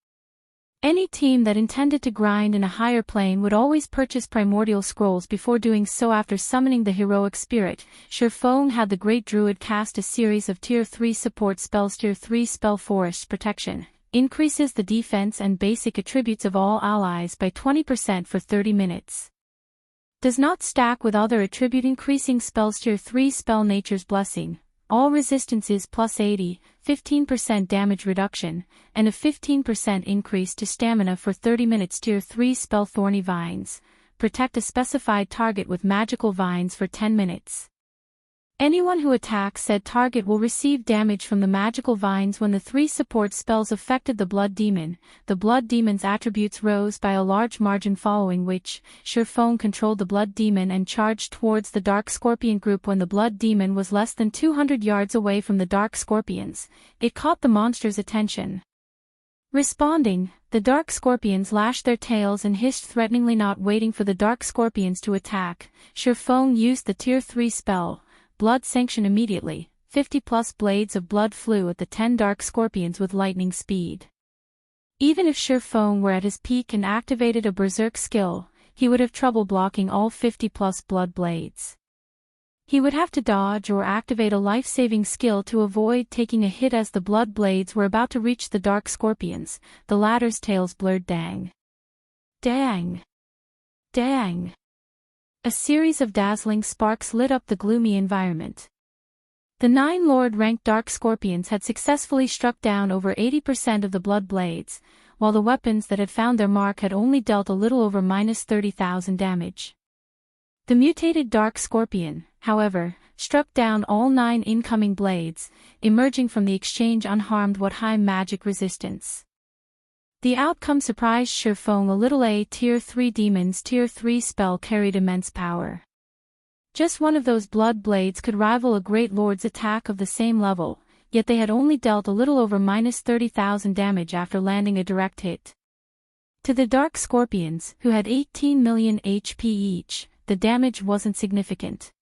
Any team that intended to grind in a higher plane would always purchase Primordial Scrolls before doing so. After summoning the Heroic Spirit, Shurfong had the Great Druid cast a series of Tier 3 support spells. Tier 3 Spell Forest Protection increases the defense and basic attributes of all allies by 20% for 30 minutes. Does not stack with other attribute increasing spells. Tier 3 Spell Nature's Blessing. All resistances plus 80, 15% damage reduction, and a 15% increase to stamina for 30 minutes. Tier 3 Spell Thorny Vines. Protect a specified target with magical vines for 10 minutes. Anyone who attacks said target will receive damage from the magical vines. When the 3 support spells affected the Blood Demon, the Blood Demon's attributes rose by a large margin, following which, Shurfong controlled the Blood Demon and charged towards the Dark Scorpion group. When the Blood Demon was less than 200 yards away from the Dark Scorpions, it caught the monster's attention. Responding, the Dark Scorpions lashed their tails and hissed threateningly. Not waiting for the Dark Scorpions to attack, Shurfong used the Tier 3 spell, Blood Sanction. Immediately, 50-plus blades of blood flew at the 10 Dark Scorpions with lightning speed. Even if Shurfong were at his peak and activated a Berserk skill, he would have trouble blocking all 50-plus blood blades. He would have to dodge or activate a life-saving skill to avoid taking a hit. As the blood blades were about to reach the Dark Scorpions, the latter's tails blurred. Dang! Dang! Dang! A series of dazzling sparks lit up the gloomy environment. The 9 Lord-ranked Dark Scorpions had successfully struck down over 80% of the blood blades, while the weapons that had found their mark had only dealt a little over -30,000 damage. The mutated Dark Scorpion, however, struck down all 9 incoming blades, emerging from the exchange unharmed. What high magic resistance! The outcome surprised Shurfong a little. A Tier 3 Demon's Tier 3 spell carried immense power. Just one of those blood blades could rival a Great Lord's attack of the same level, yet they had only dealt a little over -30,000 damage after landing a direct hit. To the Dark Scorpions, who had 18 million HP each, the damage wasn't significant.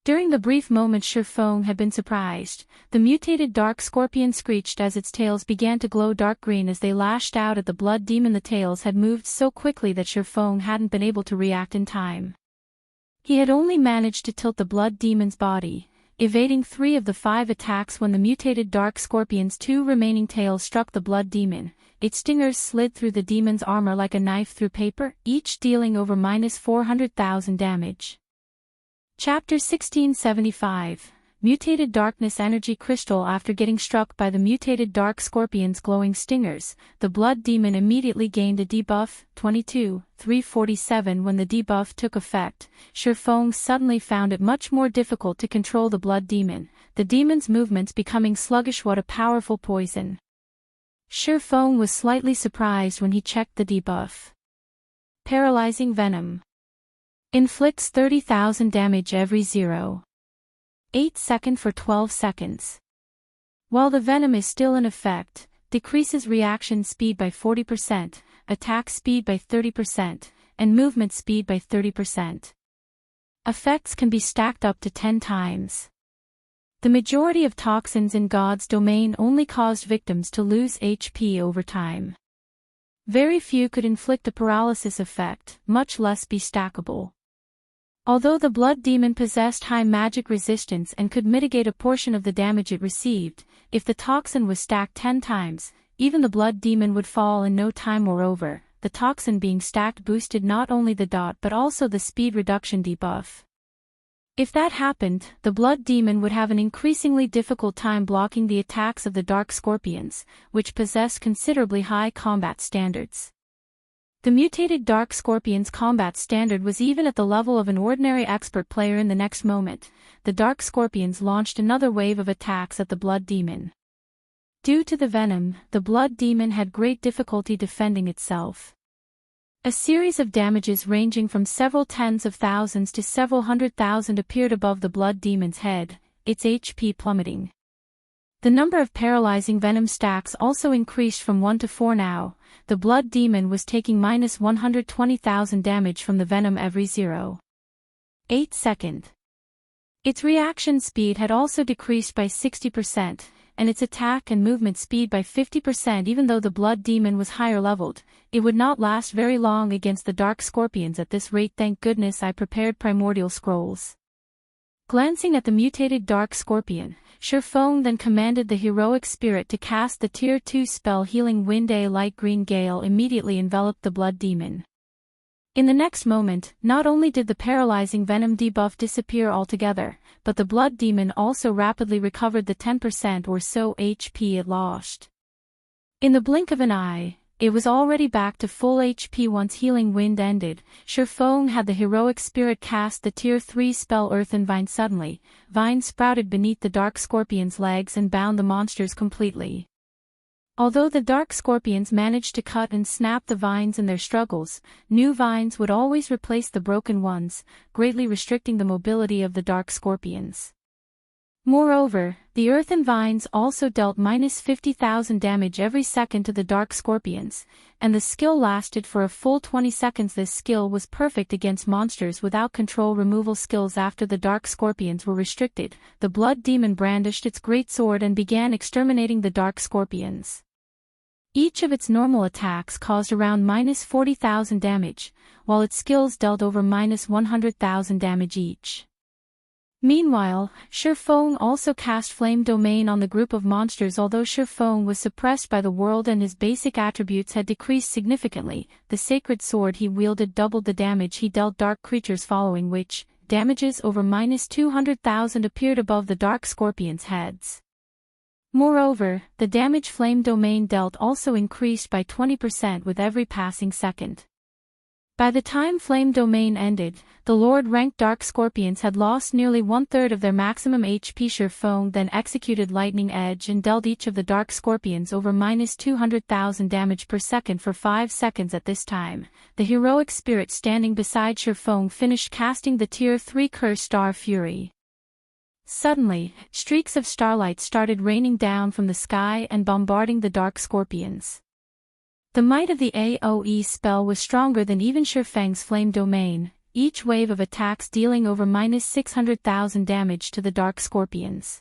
During the brief moment Shifeng had been surprised, the mutated Dark Scorpion screeched as its tails began to glow dark green as they lashed out at the Blood Demon. The tails had moved so quickly that Shifeng hadn't been able to react in time. He had only managed to tilt the Blood Demon's body, evading 3 of the 5 attacks when the mutated Dark Scorpion's 2 remaining tails struck the Blood Demon. Its stingers slid through the demon's armor like a knife through paper, each dealing over -400,000 damage. Chapter 1675, Mutated Darkness Energy Crystal. After getting struck by the mutated Dark Scorpion's glowing stingers, the Blood Demon immediately gained a debuff, 22,347. When the debuff took effect, Shifeng suddenly found it much more difficult to control the Blood Demon, the demon's movements becoming sluggish. What a powerful poison! Shifeng was slightly surprised when he checked the debuff. Paralyzing Venom. Inflicts 30,000 damage every 0.8 second for 12 seconds. While the venom is still in effect, decreases reaction speed by 40%, attack speed by 30%, and movement speed by 30%. Effects can be stacked up to 10 times. The majority of toxins in God's domain only caused victims to lose HP over time. Very few could inflict a paralysis effect, much less be stackable. Although the Blood Demon possessed high magic resistance and could mitigate a portion of the damage it received, if the toxin was stacked 10 times, even the Blood Demon would fall in no time. Moreover, the toxin being stacked boosted not only the dot but also the speed reduction debuff. If that happened, the Blood Demon would have an increasingly difficult time blocking the attacks of the Dark Scorpions, which possessed considerably high combat standards. The mutated Dark Scorpion's combat standard was even at the level of an ordinary expert player. In the next moment, the Dark Scorpions launched another wave of attacks at the Blood Demon. Due to the venom, the Blood Demon had great difficulty defending itself. A series of damages ranging from several tens of thousands to several 100,000 appeared above the Blood Demon's head, its HP plummeting. The number of paralyzing venom stacks also increased from 1 to 4 now. The Blood Demon was taking -120,000 damage from the venom every 0.8 second. Its reaction speed had also decreased by 60%, and its attack and movement speed by 50%. Even though the Blood Demon was higher leveled, it would not last very long against the Dark Scorpions at this rate. Thank goodness I prepared Primordial Scrolls. Glancing at the mutated Dark Scorpion, Shifeng then commanded the heroic spirit to cast the Tier 2 spell Healing Wind. A light green gale immediately enveloped the Blood Demon. In the next moment, not only did the paralyzing venom debuff disappear altogether, but the Blood Demon also rapidly recovered the 10% or so HP it lost. In the blink of an eye, it was already back to full HP. Once Healing Wind ended, Shifeng had the heroic spirit cast the Tier 3 spell Earthen Vine. Suddenly, vines sprouted beneath the Dark Scorpion's legs and bound the monsters completely. Although the Dark Scorpions managed to cut and snap the vines in their struggles, new vines would always replace the broken ones, greatly restricting the mobility of the Dark Scorpions. Moreover, the Earthen Vines also dealt -50,000 damage every second to the Dark Scorpions, and the skill lasted for a full 20 seconds. This skill was perfect against monsters without control removal skills. After the Dark Scorpions were restricted, the Blood Demon brandished its greatsword and began exterminating the Dark Scorpions. Each of its normal attacks caused around -40,000 damage, while its skills dealt over -100,000 damage each. Meanwhile, Shifeng also cast Flame Domain on the group of monsters. Although Shifeng was suppressed by the world and his basic attributes had decreased significantly, the sacred sword he wielded doubled the damage he dealt dark creatures, following which, damages over -200,000 appeared above the Dark Scorpions' heads. Moreover, the damage Flame Domain dealt also increased by 20% with every passing second. By the time Flame Domain ended, the Lord-ranked Dark Scorpions had lost nearly 1/3 of their maximum HP. Shifeng then executed Lightning Edge and dealt each of the Dark Scorpions over -200,000 damage per second for 5 seconds. At this time, the heroic spirit standing beside Shifeng finished casting the Tier 3 Curse Star Fury. Suddenly, streaks of starlight started raining down from the sky and bombarding the dark scorpions. The might of the AoE spell was stronger than even Shifeng's flame domain, each wave of attacks dealing over -600,000 damage to the dark scorpions.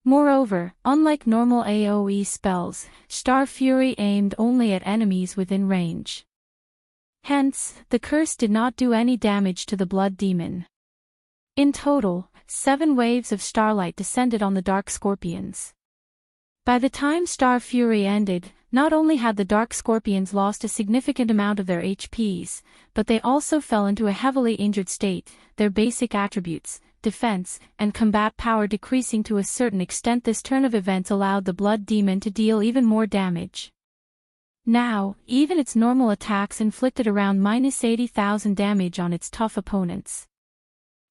Moreover, unlike normal AoE spells, Star Fury aimed only at enemies within range. Hence, the curse did not do any damage to the blood demon. In total, 7 waves of starlight descended on the dark scorpions. By the time Star Fury ended, not only had the dark scorpions lost a significant amount of their HPs, but they also fell into a heavily injured state, their basic attributes, defense, and combat power decreasing to a certain extent. This turn of events allowed the blood demon to deal even more damage. Now, even its normal attacks inflicted around -80,000 damage on its tough opponents.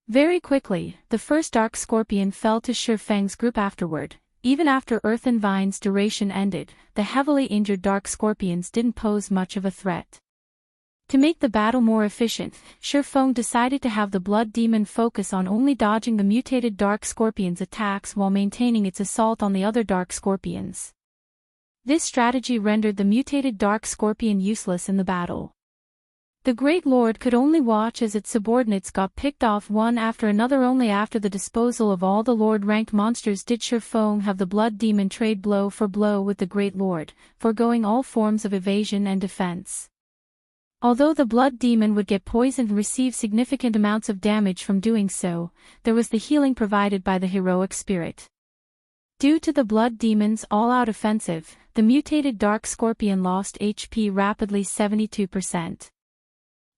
Very quickly, the first dark scorpion fell to Shifeng's group afterward. Even after Earthen Vine's duration ended, the heavily injured dark scorpions didn't pose much of a threat. To make the battle more efficient, Shifeng decided to have the blood demon focus on only dodging the mutated dark scorpion's attacks while maintaining its assault on the other dark scorpions. This strategy rendered the mutated dark scorpion useless in the battle. The Great Lord could only watch as its subordinates got picked off one after another. Only after the disposal of all the Lord-ranked monsters did Shifeng have the blood demon trade blow for blow with the Great Lord, foregoing all forms of evasion and defense. Although the blood demon would get poisoned and receive significant amounts of damage from doing so, there was the healing provided by the heroic spirit. Due to the blood demon's all-out offensive, the mutated dark scorpion lost HP rapidly: 72%.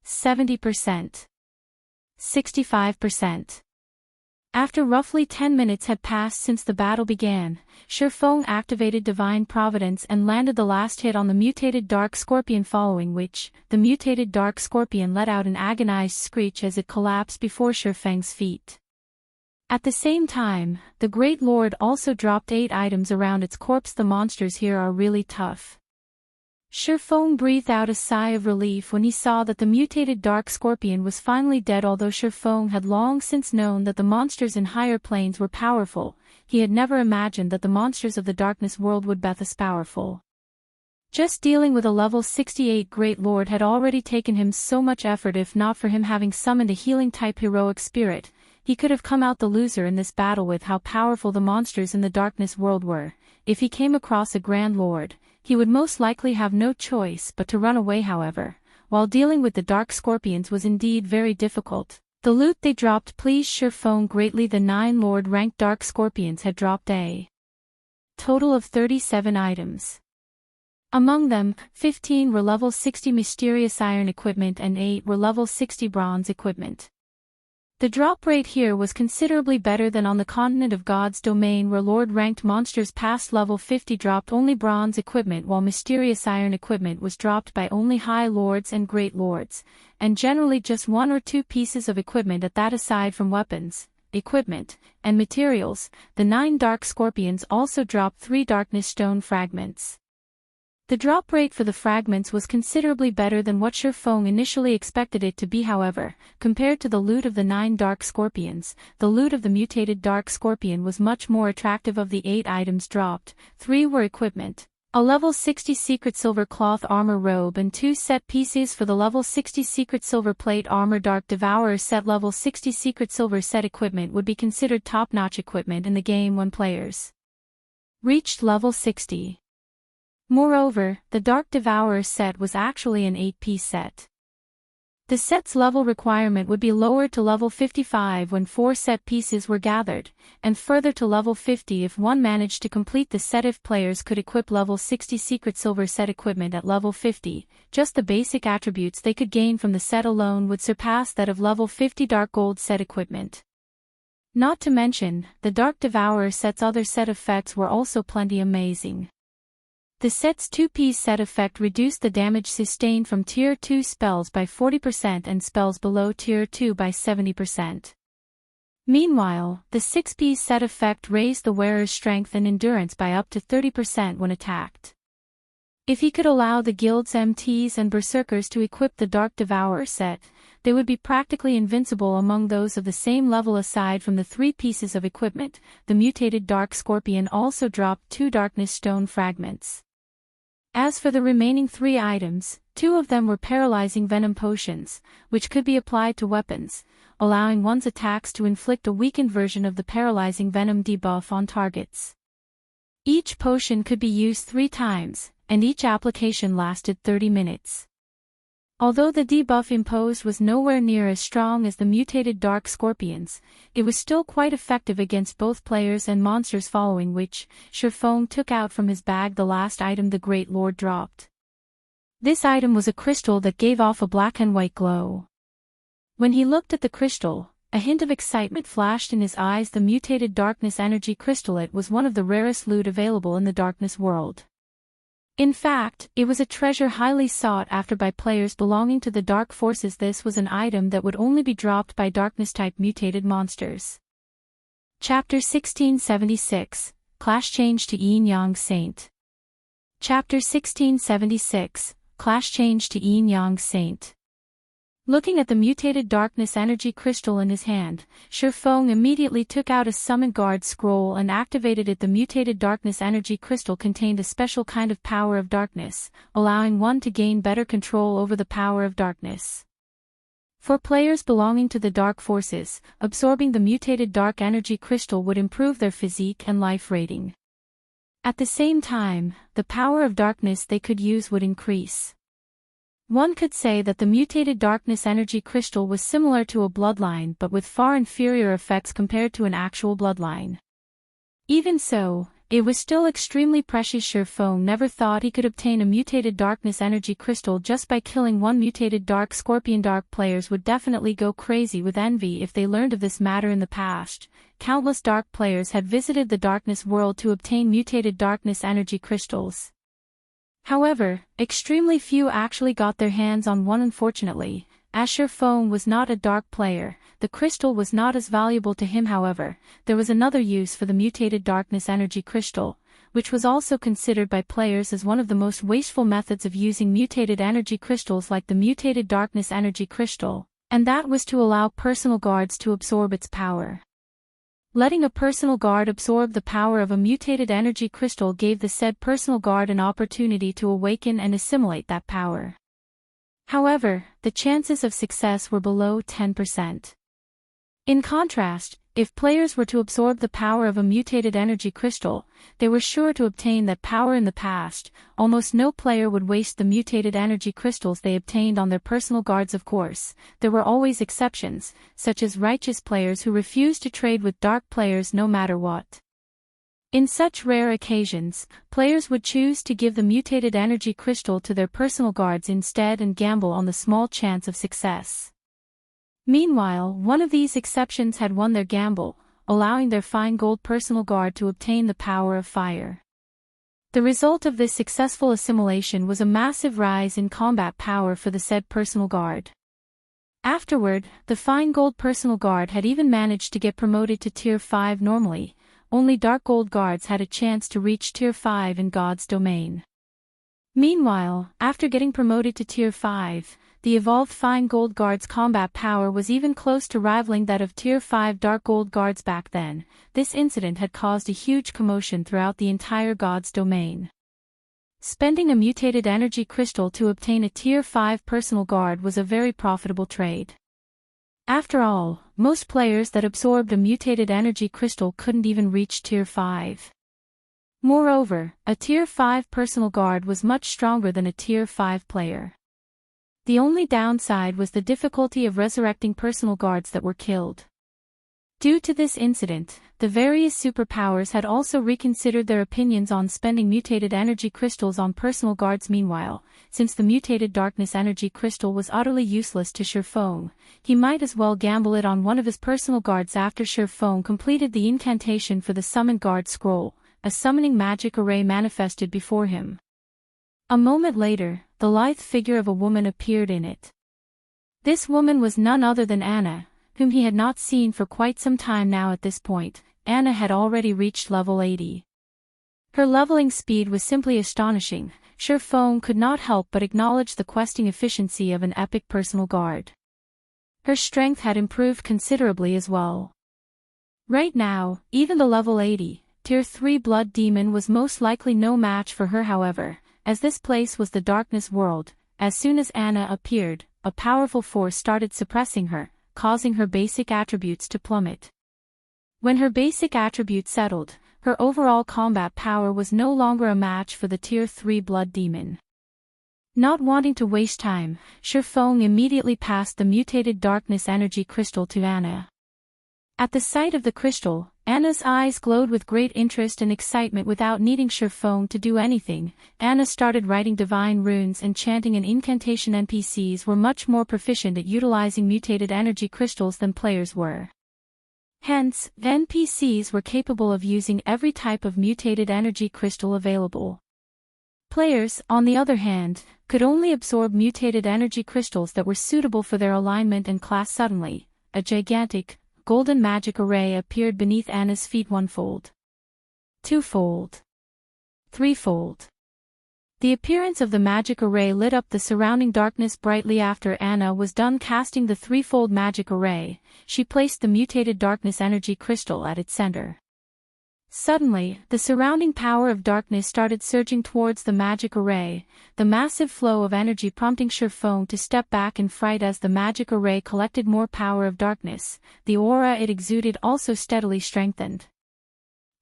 70%. 65%. After roughly 10 minutes had passed since the battle began, Shifeng activated Divine Providence and landed the last hit on the mutated dark scorpion, following which, the mutated dark scorpion let out an agonized screech as it collapsed before Shifeng's feet. At the same time, the Great Lord also dropped 8 items around its corpse. The monsters here are really tough. Shifeng breathed out a sigh of relief when he saw that the mutated dark scorpion was finally dead. Although Shifeng had long since known that the monsters in higher planes were powerful, he had never imagined that the monsters of the darkness world would be as powerful. Just dealing with a level 68 Great Lord had already taken him so much effort. If not for him having summoned a healing-type heroic spirit, he could have come out the loser in this battle. With how powerful the monsters in the darkness world were, if he came across a Grand Lord, he would most likely have no choice but to run away. However, while dealing with the dark scorpions was indeed very difficult, the loot they dropped pleased Shifeng greatly. The 9 Lord-ranked dark scorpions had dropped a total of 37 items. Among them, 15 were level 60 mysterious iron equipment and 8 were level 60 bronze equipment. The drop rate here was considerably better than on the continent of God's domain, where Lord-ranked monsters past level 50 dropped only bronze equipment, while mysterious iron equipment was dropped by only High Lords and Great Lords, and generally just 1 or 2 pieces of equipment at that. Aside from weapons, equipment, and materials, the 9 dark scorpions also dropped 3 darkness stone fragments. The drop rate for the fragments was considerably better than what Shifeng initially expected it to be. However, compared to the loot of the 9 dark scorpions, the loot of the mutated dark scorpion was much more attractive. Of the 8 items dropped, 3 were equipment, a level 60 secret silver cloth armor robe and 2 set pieces for the level 60 secret silver plate armor. Dark Devourer set level 60 secret silver set equipment would be considered top-notch equipment in the game when players reached level 60. Moreover, the Dark Devourer set was actually an 8-piece set. The set's level requirement would be lowered to level 55 when 4 set pieces were gathered, and further to level 50 if one managed to complete the set. If players could equip level 60 secret silver set equipment at level 50, just the basic attributes they could gain from the set alone would surpass that of level 50 dark gold set equipment. Not to mention, the Dark Devourer set's other set effects were also plenty amazing. The set's 2-piece set effect reduced the damage sustained from Tier 2 spells by 40% and spells below Tier 2 by 70%. Meanwhile, the 6-piece set effect raised the wearer's strength and endurance by up to 30% when attacked. If he could allow the guild's MTs and berserkers to equip the Dark Devourer set, they would be practically invincible among those of the same level. Aside from the 3 pieces of equipment, the mutated Dark Scorpion also dropped 2 Darkness Stone fragments. As for the remaining 3 items, 2 of them were paralyzing venom potions, which could be applied to weapons, allowing one's attacks to inflict a weakened version of the paralyzing venom debuff on targets. Each potion could be used 3 times, and each application lasted 30 minutes. Although the debuff imposed was nowhere near as strong as the mutated Dark Scorpions, it was still quite effective against both players and monsters, following which, Shurfong took out from his bag the last item the Great Lord dropped. This item was a crystal that gave off a black and white glow. When he looked at the crystal, a hint of excitement flashed in his eyes. The mutated Darkness Energy Crystal. It was one of the rarest loot available in the Darkness world. In fact, it was a treasure highly sought after by players belonging to the Dark Forces. This was an item that would only be dropped by Darkness-type mutated monsters. Chapter 1676, Clash Change to Yin Yang Saint. Chapter 1676, Clash Change to Yin Yang Saint. Looking at the mutated Darkness Energy Crystal in his hand, Shurfong immediately took out a Summon Guard scroll and activated it. The mutated Darkness Energy Crystal contained a special kind of power of darkness, allowing one to gain better control over the power of darkness. For players belonging to the Dark Forces, absorbing the mutated Dark Energy Crystal would improve their physique and life rating. At the same time, the power of darkness they could use would increase. One could say that the mutated Darkness Energy Crystal was similar to a bloodline, but with far inferior effects compared to an actual bloodline. Even so, it was still extremely precious. Shurfong never thought he could obtain a mutated Darkness Energy Crystal just by killing one mutated Dark Scorpion. Dark players would definitely go crazy with envy if they learned of this matter in the past. Countless Dark players had visited the Darkness world to obtain mutated Darkness Energy Crystals. However, extremely few actually got their hands on one. Unfortunately, as Shurfong was not a Dark player, the crystal was not as valuable to him. However, there was another use for the mutated Darkness Energy Crystal, which was also considered by players as one of the most wasteful methods of using mutated energy crystals like the mutated Darkness Energy Crystal, and that was to allow personal guards to absorb its power. Letting a personal guard absorb the power of a mutated energy crystal gave the said personal guard an opportunity to awaken and assimilate that power. However, the chances of success were below 10%. In contrast, if players were to absorb the power of a mutated energy crystal, they were sure to obtain that power. In the past, almost no player would waste the mutated energy crystals they obtained on their personal guards. Of course, there were always exceptions, such as righteous players who refused to trade with dark players no matter what. In such rare occasions, players would choose to give the mutated energy crystal to their personal guards instead and gamble on the small chance of success. Meanwhile, one of these exceptions had won their gamble, allowing their fine gold personal guard to obtain the power of fire. The result of this successful assimilation was a massive rise in combat power for the said personal guard. Afterward, the fine gold personal guard had even managed to get promoted to Tier 5. Normally, only dark gold guards had a chance to reach Tier 5 in God's domain. Meanwhile, after getting promoted to Tier 5, the evolved Fine Gold Guard's combat power was even close to rivaling that of Tier 5 Dark Gold Guards back then. This incident had caused a huge commotion throughout the entire God's domain. Spending a mutated energy crystal to obtain a Tier 5 personal guard was a very profitable trade. After all, most players that absorbed a mutated energy crystal couldn't even reach Tier 5. Moreover, a Tier 5 personal guard was much stronger than a Tier 5 player. The only downside was the difficulty of resurrecting personal guards that were killed. Due to this incident, the various superpowers had also reconsidered their opinions on spending mutated energy crystals on personal guards. Meanwhile, since the mutated darkness energy crystal was utterly useless to Shurfong, he might as well gamble it on one of his personal guards. After Shurfong completed the incantation for the Summon Guard scroll, a summoning magic array manifested before him. A moment later, the lithe figure of a woman appeared in it. This woman was none other than Anna, whom he had not seen for quite some time now. At this point, Anna had already reached level 80. Her leveling speed was simply astonishing. Shurfeng could not help but acknowledge the questing efficiency of an epic personal guard. Her strength had improved considerably as well. Right now, even the level 80, Tier 3 Blood Demon was most likely no match for her. However, as this place was the Darkness world, as soon as Anna appeared, a powerful force started suppressing her, causing her basic attributes to plummet. When her basic attributes settled, her overall combat power was no longer a match for the Tier 3 Blood Demon. Not wanting to waste time, Shurfeng immediately passed the mutated darkness energy crystal to Anna. At the sight of the crystal, Anna's eyes glowed with great interest and excitement. Without needing Shurfeng to do anything, Anna started writing divine runes and chanting an incantation. NPCs were much more proficient at utilizing mutated energy crystals than players were. Hence, NPCs were capable of using every type of mutated energy crystal available. Players, on the other hand, could only absorb mutated energy crystals that were suitable for their alignment and class. Suddenly, a gigantic, golden magic array appeared beneath Anna's feet. 1-fold, 2-fold, 3-fold. The appearance of the magic array lit up the surrounding darkness brightly. After Anna was done casting the 3-fold magic array, she placed the mutated darkness energy crystal at its center. Suddenly, the surrounding power of darkness started surging towards the magic array, the massive flow of energy prompting Shurfeng to step back in fright. As the magic array collected more power of darkness, the aura it exuded also steadily strengthened.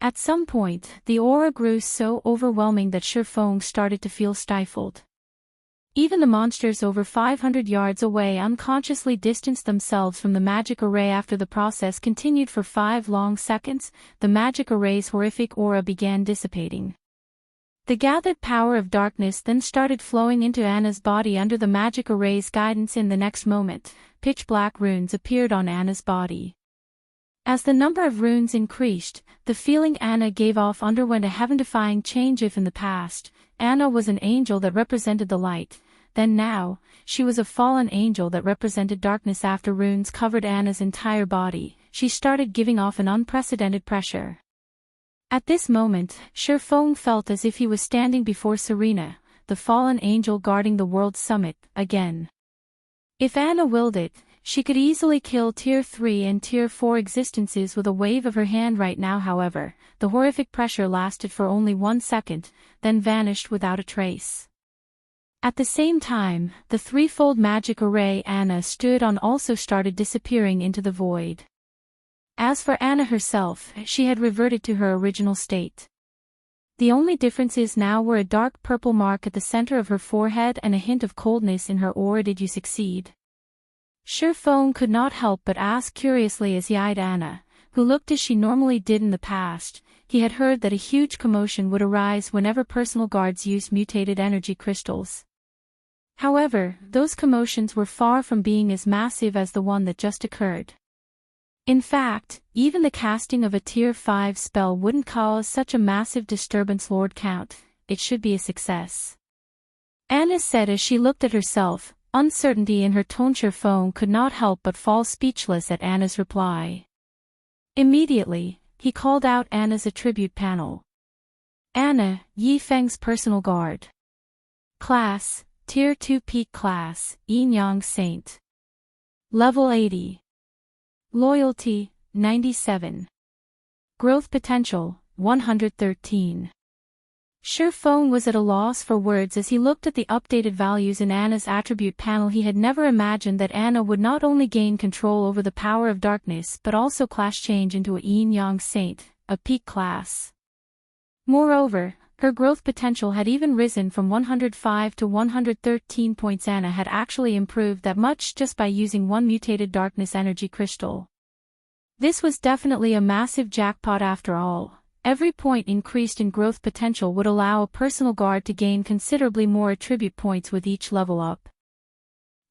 At some point, the aura grew so overwhelming that Shurfeng started to feel stifled. Even the monsters over 500 yards away unconsciously distanced themselves from the magic array. After the process continued for 5 long seconds, the magic array's horrific aura began dissipating. The gathered power of darkness then started flowing into Anna's body under the magic array's guidance. In the next moment, pitch-black runes appeared on Anna's body. As the number of runes increased, the feeling Anna gave off underwent a heaven-defying change. If in the past, Anna was an angel that represented the light, then now, she was a fallen angel that represented darkness. After runes covered Anna's entire body, she started giving off an unprecedented pressure. At this moment, Shurfeng felt as if he was standing before Serena, the fallen angel guarding the world's summit, again. If Anna willed it, she could easily kill Tier 3 and Tier 4 existences with a wave of her hand. Right now, however, the horrific pressure lasted for only 1 second, then vanished without a trace. At the same time, the 3-fold magic array Anna stood on also started disappearing into the void. As for Anna herself, she had reverted to her original state. The only differences now were a dark purple mark at the center of her forehead and a hint of coldness in her aura. Did you succeed? Shurfeng could not help but ask curiously as he eyed Anna, who looked as she normally did in the past. He had heard that a huge commotion would arise whenever personal guards used mutated energy crystals. However, those commotions were far from being as massive as the one that just occurred. In fact, even the casting of a Tier 5 spell wouldn't cause such a massive disturbance. Lord Count, it should be a success, Anna said as she looked at herself, uncertainty in her tone. Shurfeng could not help but fall speechless at Anna's reply. Immediately, he called out Anna's attribute panel. Anna, Yi Feng's personal guard. Class, Tier 2 Peak Class, Yin Yang Saint. Level 80. Loyalty, 97. Growth Potential, 113. Shurfeng was at a loss for words as he looked at the updated values in Anna's attribute panel. He had never imagined that Anna would not only gain control over the power of darkness but also class change into a Yin Yang Saint, a peak class. Moreover, her growth potential had even risen from 105 to 113 points. Anna had actually improved that much just by using one mutated darkness energy crystal. This was definitely a massive jackpot after all. Every point increased in growth potential would allow a personal guard to gain considerably more attribute points with each level up.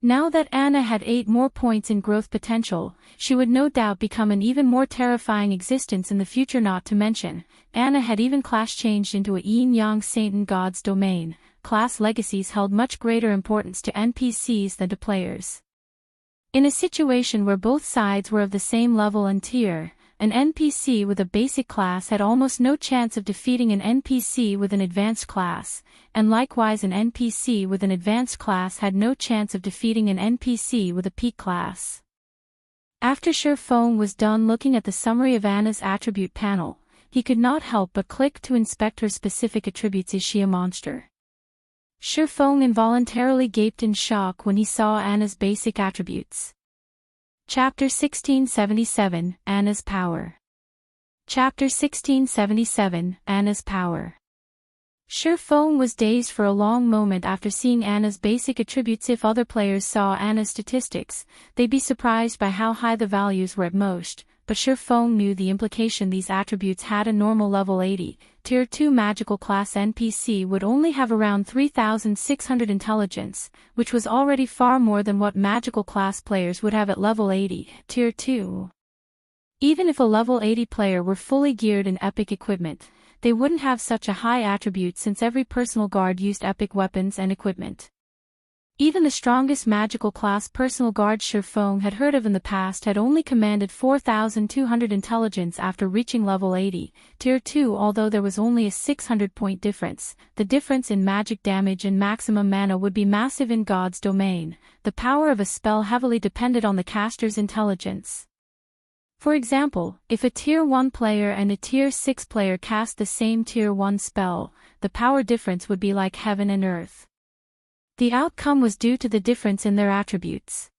Now that Anna had 8 more points in growth potential, she would no doubt become an even more terrifying existence in the future. Not to mention, Anna had even class changed into a Yin-Yang Saint in God's domain. Class legacies held much greater importance to NPCs than to players. In a situation where both sides were of the same level and tier, an NPC with a basic class had almost no chance of defeating an NPC with an advanced class, and likewise an NPC with an advanced class had no chance of defeating an NPC with a peak class. After Shurfong was done looking at the summary of Anna's attribute panel, he could not help but click to inspect her specific attributes. Is she a monster? Shurfong involuntarily gaped in shock when he saw Anna's basic attributes. Chapter 1677, Anna's Power. Chapter 1677, Anna's Power. Shurfong was dazed for a long moment after seeing Anna's basic attributes. If other players saw Anna's statistics, they'd be surprised by how high the values were at most, but Shurfong knew the implication these attributes had. A normal level 80, Tier 2 magical class NPC would only have around 3,600 intelligence, which was already far more than what magical class players would have at level 80, Tier 2. Even if a level 80 player were fully geared in epic equipment, they wouldn't have such a high attribute since every personal guard used epic weapons and equipment. Even the strongest magical class personal guard Shurfong had heard of in the past had only commanded 4,200 intelligence after reaching level 80, Tier 2. Although there was only a 600-point difference, the difference in magic damage and maximum mana would be massive in God's domain. The power of a spell heavily depended on the caster's intelligence. For example, if a Tier 1 player and a Tier 6 player cast the same Tier 1 spell, the power difference would be like heaven and earth. The outcome was due to the difference in their attributes.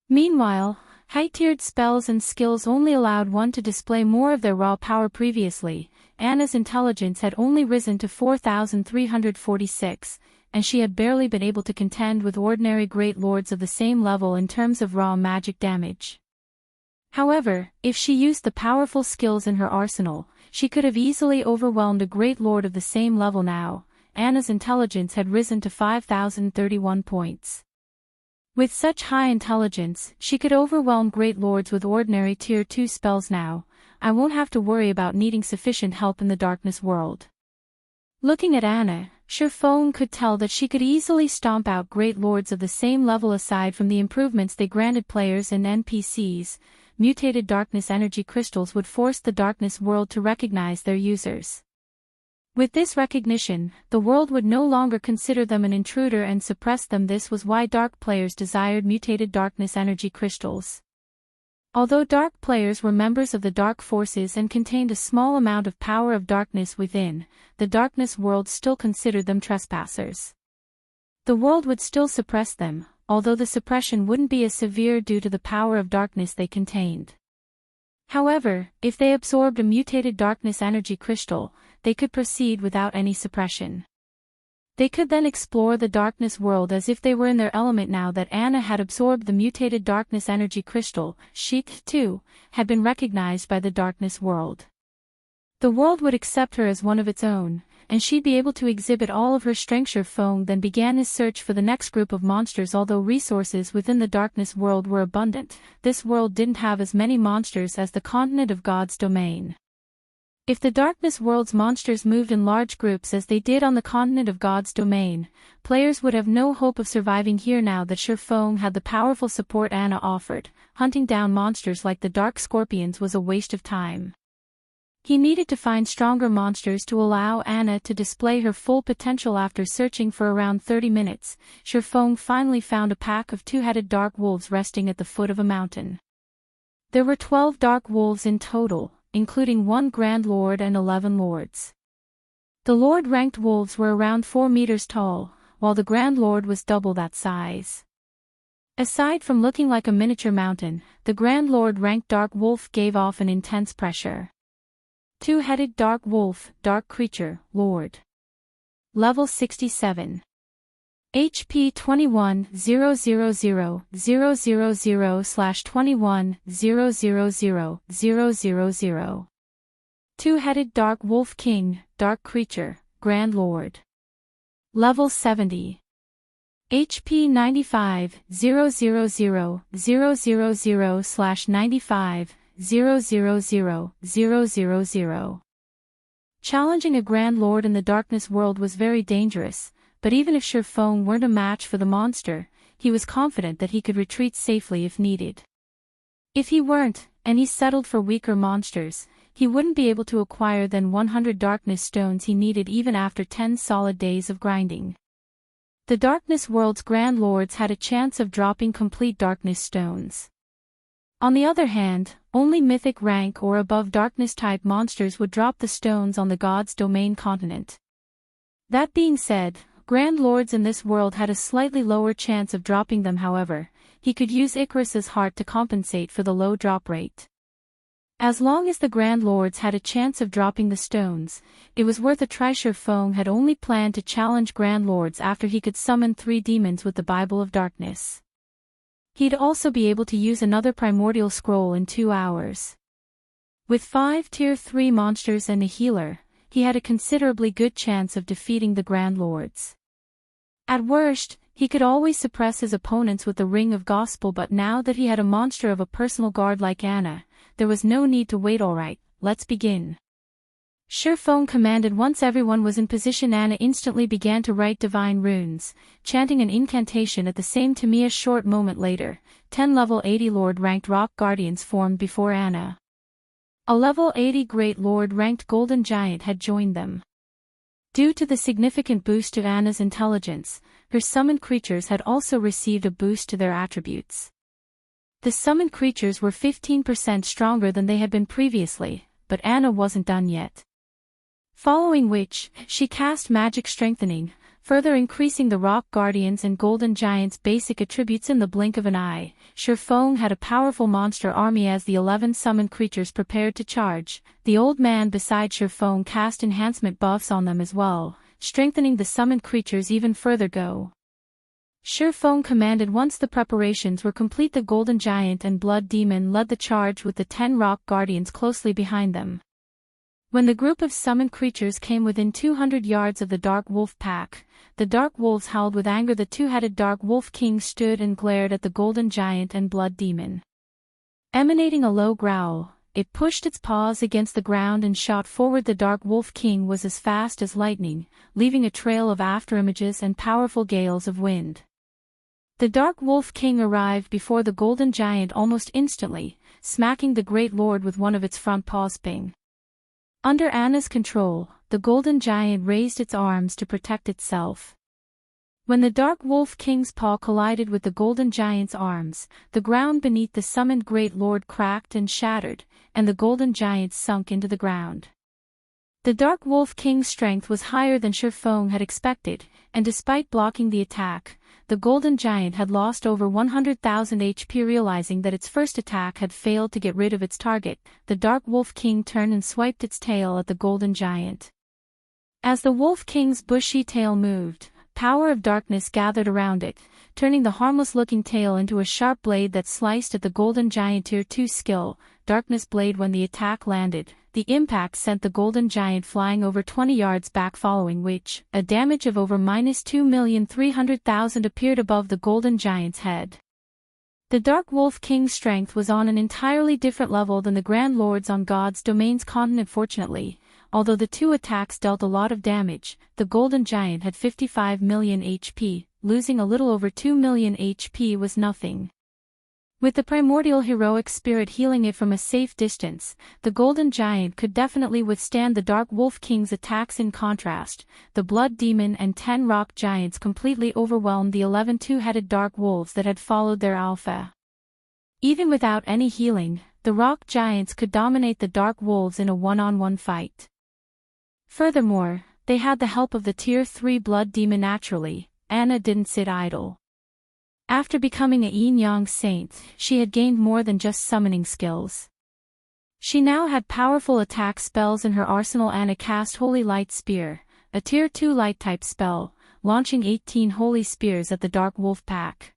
Meanwhile, high-tiered spells and skills only allowed one to display more of their raw power. Previously, Anna's intelligence had only risen to 4,346, and she had barely been able to contend with ordinary great lords of the same level in terms of raw magic damage. However, if she used the powerful skills in her arsenal, she could have easily overwhelmed a great lord of the same level. Now, Anna's intelligence had risen to 5,031 points. With such high intelligence, she could overwhelm great lords with ordinary Tier 2 spells. Now, I won't have to worry about needing sufficient help in the darkness world. Looking at Anna, Shurfong could tell that she could easily stomp out great lords of the same level. Aside from the improvements they granted players and NPCs, mutated darkness energy crystals would force the darkness world to recognize their users. With this recognition, the world would no longer consider them an intruder and suppress them. This was why dark players desired mutated darkness energy crystals. Although dark players were members of the dark forces and contained a small amount of power of darkness within, the darkness world still considered them trespassers. The world would still suppress them, although the suppression wouldn't be as severe due to the power of darkness they contained. However, if they absorbed a mutated darkness energy crystal, they could proceed without any suppression. They could then explore the darkness world as if they were in their element. Now that Anna had absorbed the mutated darkness energy crystal, she, too, had been recognized by the darkness world. The world would accept her as one of its own, and she'd be able to exhibit all of her strength. Shurfong then began his search for the next group of monsters. Although resources within the darkness world were abundant, this world didn't have as many monsters as the continent of God's domain. If the darkness world's monsters moved in large groups as they did on the continent of God's domain, players would have no hope of surviving here. Now that Shurfong had the powerful support Anna offered, hunting down monsters like the dark scorpions was a waste of time. He needed to find stronger monsters to allow Anna to display her full potential. After searching for around 30 minutes, Shurfong finally found a pack of two-headed dark wolves resting at the foot of a mountain. There were 12 dark wolves in total, including 1 Grand Lord and 11 Lords. The Lord-ranked wolves were around 4 meters tall, while the Grand Lord was double that size. Aside from looking like a miniature mountain, the Grand Lord-ranked dark wolf gave off an intense pressure. Two-headed dark wolf, dark creature, Lord. Level 67. HP 21-000-000/21-000-000. Two-headed dark wolf king, dark creature, Grand Lord. Level 70. HP 95-000-000/95-000-000. Challenging a Grand Lord in the darkness world was very dangerous, but even if Shurfong weren't a match for the monster, he was confident that he could retreat safely if needed. If he weren't, and he settled for weaker monsters. He wouldn't be able to acquire the 100 darkness stones he needed even after 10 solid days of grinding. The Darkness World's Grand Lords had a chance of dropping complete darkness stones. On the other hand, only mythic rank or above darkness-type monsters would drop the stones on the God's Domain continent. That being said, Grand Lords in this world had a slightly lower chance of dropping them. However, he could use Icarus's heart to compensate for the low drop rate. As long as the Grand Lords had a chance of dropping the stones, it was worth a try. Shurfeng had only planned to challenge Grand Lords after he could summon 3 demons with the Bible of Darkness. He'd also be able to use another Primordial scroll in 2 hours. With 5 Tier 3 monsters and a healer, he had a considerably good chance of defeating the Grand Lords. At worst, he could always suppress his opponents with the Ring of Gospel, but now that he had a monster of a personal guard like Anna, there was no need to wait. Alright, let's begin. Shurfeng commanded. Once everyone was in position, Anna instantly began to write divine runes, chanting an incantation at the same time. A short moment later, 10 level 80 Lord-ranked Rock Guardians formed before Anna. A level 80 Great Lord-ranked Golden Giant had joined them. Due to the significant boost to Anna's intelligence, her summoned creatures had also received a boost to their attributes. The summoned creatures were 15% stronger than they had been previously, but Anna wasn't done yet. Following which, she cast Magic Strengthening, further increasing the Rock Guardians and Golden Giants' basic attributes in the blink of an eye. Shurfeng had a powerful monster army as the 11 summoned creatures prepared to charge. The old man beside Shurfeng cast enhancement buffs on them as well, strengthening the summoned creatures even further. Go! Shurfeng commanded. Once the preparations were complete, the Golden Giant and Blood Demon led the charge with the 10 Rock Guardians closely behind them. When the group of summoned creatures came within 200 yards of the Dark Wolf pack, the Dark Wolves howled with anger. The 2-headed Dark Wolf King stood and glared at the Golden Giant and Blood Demon. Emanating a low growl, it pushed its paws against the ground and shot forward. The Dark Wolf King was as fast as lightning, leaving a trail of afterimages and powerful gales of wind. The Dark Wolf King arrived before the Golden Giant almost instantly, smacking the Great Lord with one of its front paws. Bing! Under Anna's control, the Golden Giant raised its arms to protect itself. When the Dark Wolf King's paw collided with the Golden Giant's arms, the ground beneath the summoned Great Lord cracked and shattered, and the Golden Giant sunk into the ground. The Dark Wolf King's strength was higher than Shurfeng had expected, and despite blocking the attack, the Golden Giant had lost over 100,000 HP. Realizing that its first attack had failed to get rid of its target, the Dark Wolf King turned and swiped its tail at the Golden Giant. As the Wolf King's bushy tail moved, power of darkness gathered around it, turning the harmless-looking tail into a sharp blade that sliced at the Golden Giant. Tier 2 skill, Darkness Blade. When the attack landed, the impact sent the Golden Giant flying over 20 yards back, following which, a damage of over -2,300,000 appeared above the Golden Giant's head. The Dark Wolf King's strength was on an entirely different level than the Grand Lords on God's Domain's continent. Fortunately, although the 2 attacks dealt a lot of damage, the Golden Giant had 55 million HP, losing a little over 2 million HP was nothing. With the Primordial Heroic Spirit healing it from a safe distance, the Golden Giant could definitely withstand the Dark Wolf King's attacks. In contrast, the Blood Demon and 10 Rock Giants completely overwhelmed the 11 two-headed Dark Wolves that had followed their alpha. Even without any healing, the Rock Giants could dominate the Dark Wolves in a one-on-one fight. Furthermore, they had the help of the Tier 3 Blood Demon. Naturally, Anna didn't sit idle. After becoming a Yin-Yang Saint, she had gained more than just summoning skills. She now had powerful attack spells in her arsenal. Anna cast Holy Light Spear, a Tier 2 Light-type spell, launching 18 Holy Spears at the Dark Wolf pack.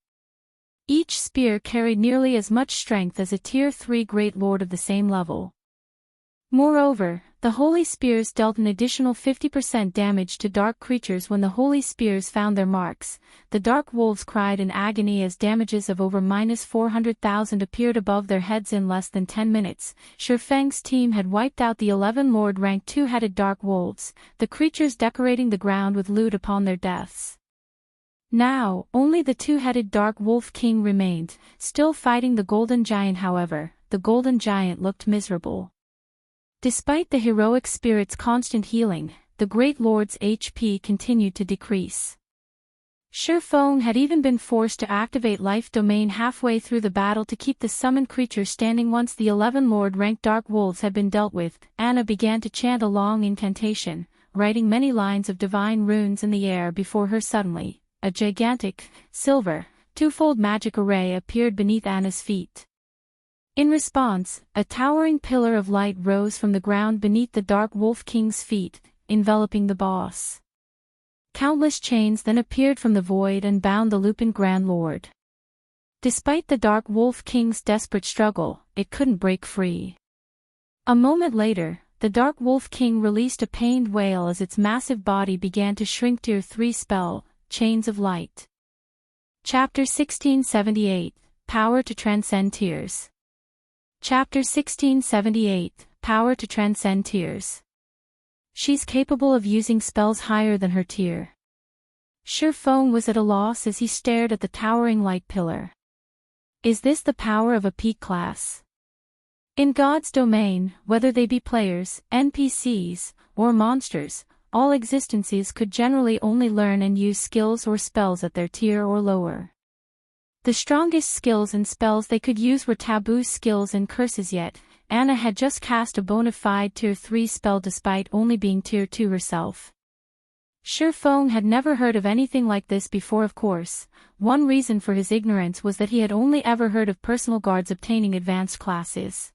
Each spear carried nearly as much strength as a Tier 3 Great Lord of the same level. Moreover, the Holy Spears dealt an additional 50% damage to dark creatures. When the Holy Spears found their marks, the Dark Wolves cried in agony as damages of over -400,000 appeared above their heads. In less than 10 minutes, Shurfeng's team had wiped out the 11 Lord-ranked two-headed Dark Wolves, the creatures decorating the ground with loot upon their deaths. Now, only the two-headed Dark Wolf King remained, still fighting the Golden Giant. However, the Golden Giant looked miserable. Despite the heroic spirit's constant healing, the Great Lord's HP continued to decrease. Shurfeng had even been forced to activate Life Domain halfway through the battle to keep the summoned creature standing. Once the 11 Lord-ranked Dark Wolves had been dealt with, Anna began to chant a long incantation, writing many lines of divine runes in the air before her. Suddenly, a gigantic, silver, twofold magic array appeared beneath Anna's feet. In response, a towering pillar of light rose from the ground beneath the Dark Wolf King's feet, enveloping the boss. Countless chains then appeared from the void and bound the Lupin Grand Lord. Despite the Dark Wolf King's desperate struggle, it couldn't break free. A moment later, the Dark Wolf King released a pained wail as its massive body began to shrink. Tier 3 spell, Chains of Light. Chapter 1678, Power to Transcend Tears. Chapter 1678, Power to Transcend Tears. She's capable of using spells higher than her tier. Shurfeng was at a loss as he stared at the towering light pillar. Is this the power of a peak class? In God's domain, whether they be players, NPCs, or monsters, all existences could generally only learn and use skills or spells at their tier or lower. The strongest skills and spells they could use were taboo skills and curses, yet Anna had just cast a bona fide tier 3 spell despite only being tier 2 herself. Shurfeng had never heard of anything like this before. Of course, one reason for his ignorance was that he had only ever heard of personal guards obtaining advanced classes.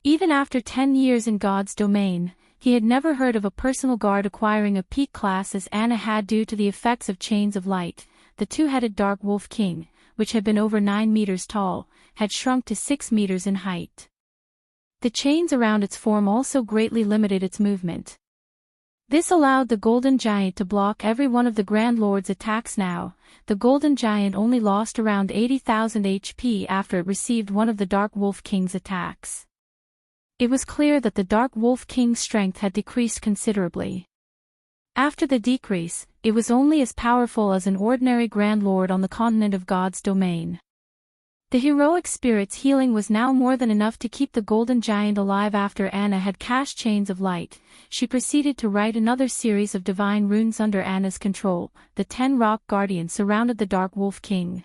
Even after 10 years in God's domain, he had never heard of a personal guard acquiring a peak class as Anna had due to the effects of Chains of Light. The two-headed Dark Wolf King, which had been over 9 meters tall, had shrunk to 6 meters in height. The chains around its form also greatly limited its movement. This allowed the Golden Giant to block every one of the Grand Lord's attacks. Now, the Golden Giant only lost around 80,000 HP after it received one of the Dark Wolf King's attacks. It was clear that the Dark Wolf King's strength had decreased considerably. After the decrease, it was only as powerful as an ordinary Grand Lord on the continent of God's domain. The heroic spirit's healing was now more than enough to keep the Golden Giant alive. After Anna had cast Chains of Light, she proceeded to write another series of divine runes under Anna's control. The 10 rock guardians surrounded the Dark Wolf King.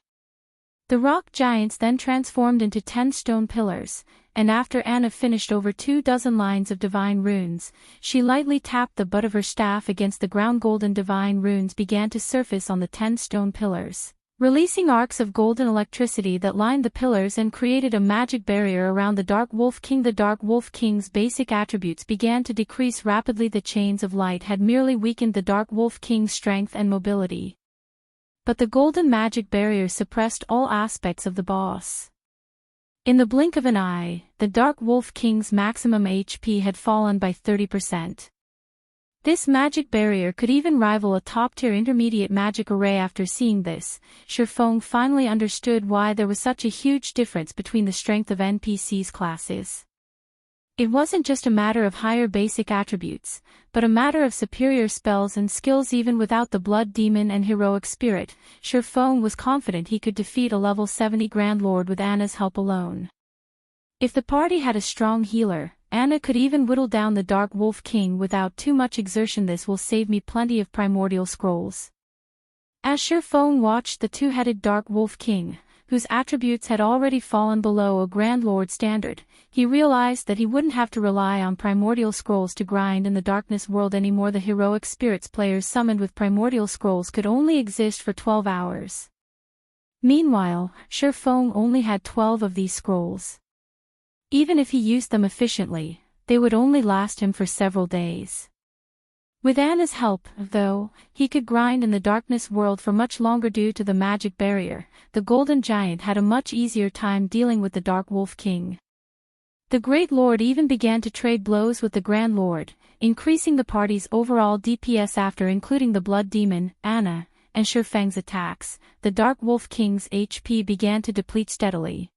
The rock giants then transformed into 10 stone pillars, and after Anna finished over 24 lines of divine runes, she lightly tapped the butt of her staff against the ground. Golden divine runes began to surface on the 10 stone pillars, releasing arcs of golden electricity that lined the pillars and created a magic barrier around the Dark Wolf King. The Dark Wolf King's basic attributes began to decrease rapidly. The Chains of Light had merely weakened the Dark Wolf King's strength and mobility. But the golden magic barrier suppressed all aspects of the boss. In the blink of an eye, the Dark Wolf King's maximum HP had fallen by 30%. This magic barrier could even rival a top-tier intermediate magic array. After seeing this, Shurfeng finally understood why there was such a huge difference between the strength of NPCs' classes. It wasn't just a matter of higher basic attributes, but a matter of superior spells and skills. Even without the Blood Demon and Heroic Spirit, Shurfeng was confident he could defeat a level 70 Grand Lord with Anna's help alone. If the party had a strong healer, Anna could even whittle down the Dark Wolf King without too much exertion. This will save me plenty of primordial scrolls. As Shurfeng watched the two-headed Dark Wolf King, whose attributes had already fallen below a Grand Lord standard, he realized that he wouldn't have to rely on primordial scrolls to grind in the darkness world anymore. The heroic spirits players summoned with primordial scrolls could only exist for 12 hours. Meanwhile, Shurfeng only had 12 of these scrolls. Even if he used them efficiently, they would only last him for several days. With Anna's help, though, he could grind in the darkness world for much longer. Due to the magic barrier, the Golden Giant had a much easier time dealing with the Dark Wolf King. The Great Lord even began to trade blows with the Grand Lord, increasing the party's overall DPS. After including the Blood Demon, Anna, and Shurfeng's attacks, the Dark Wolf King's HP began to deplete steadily.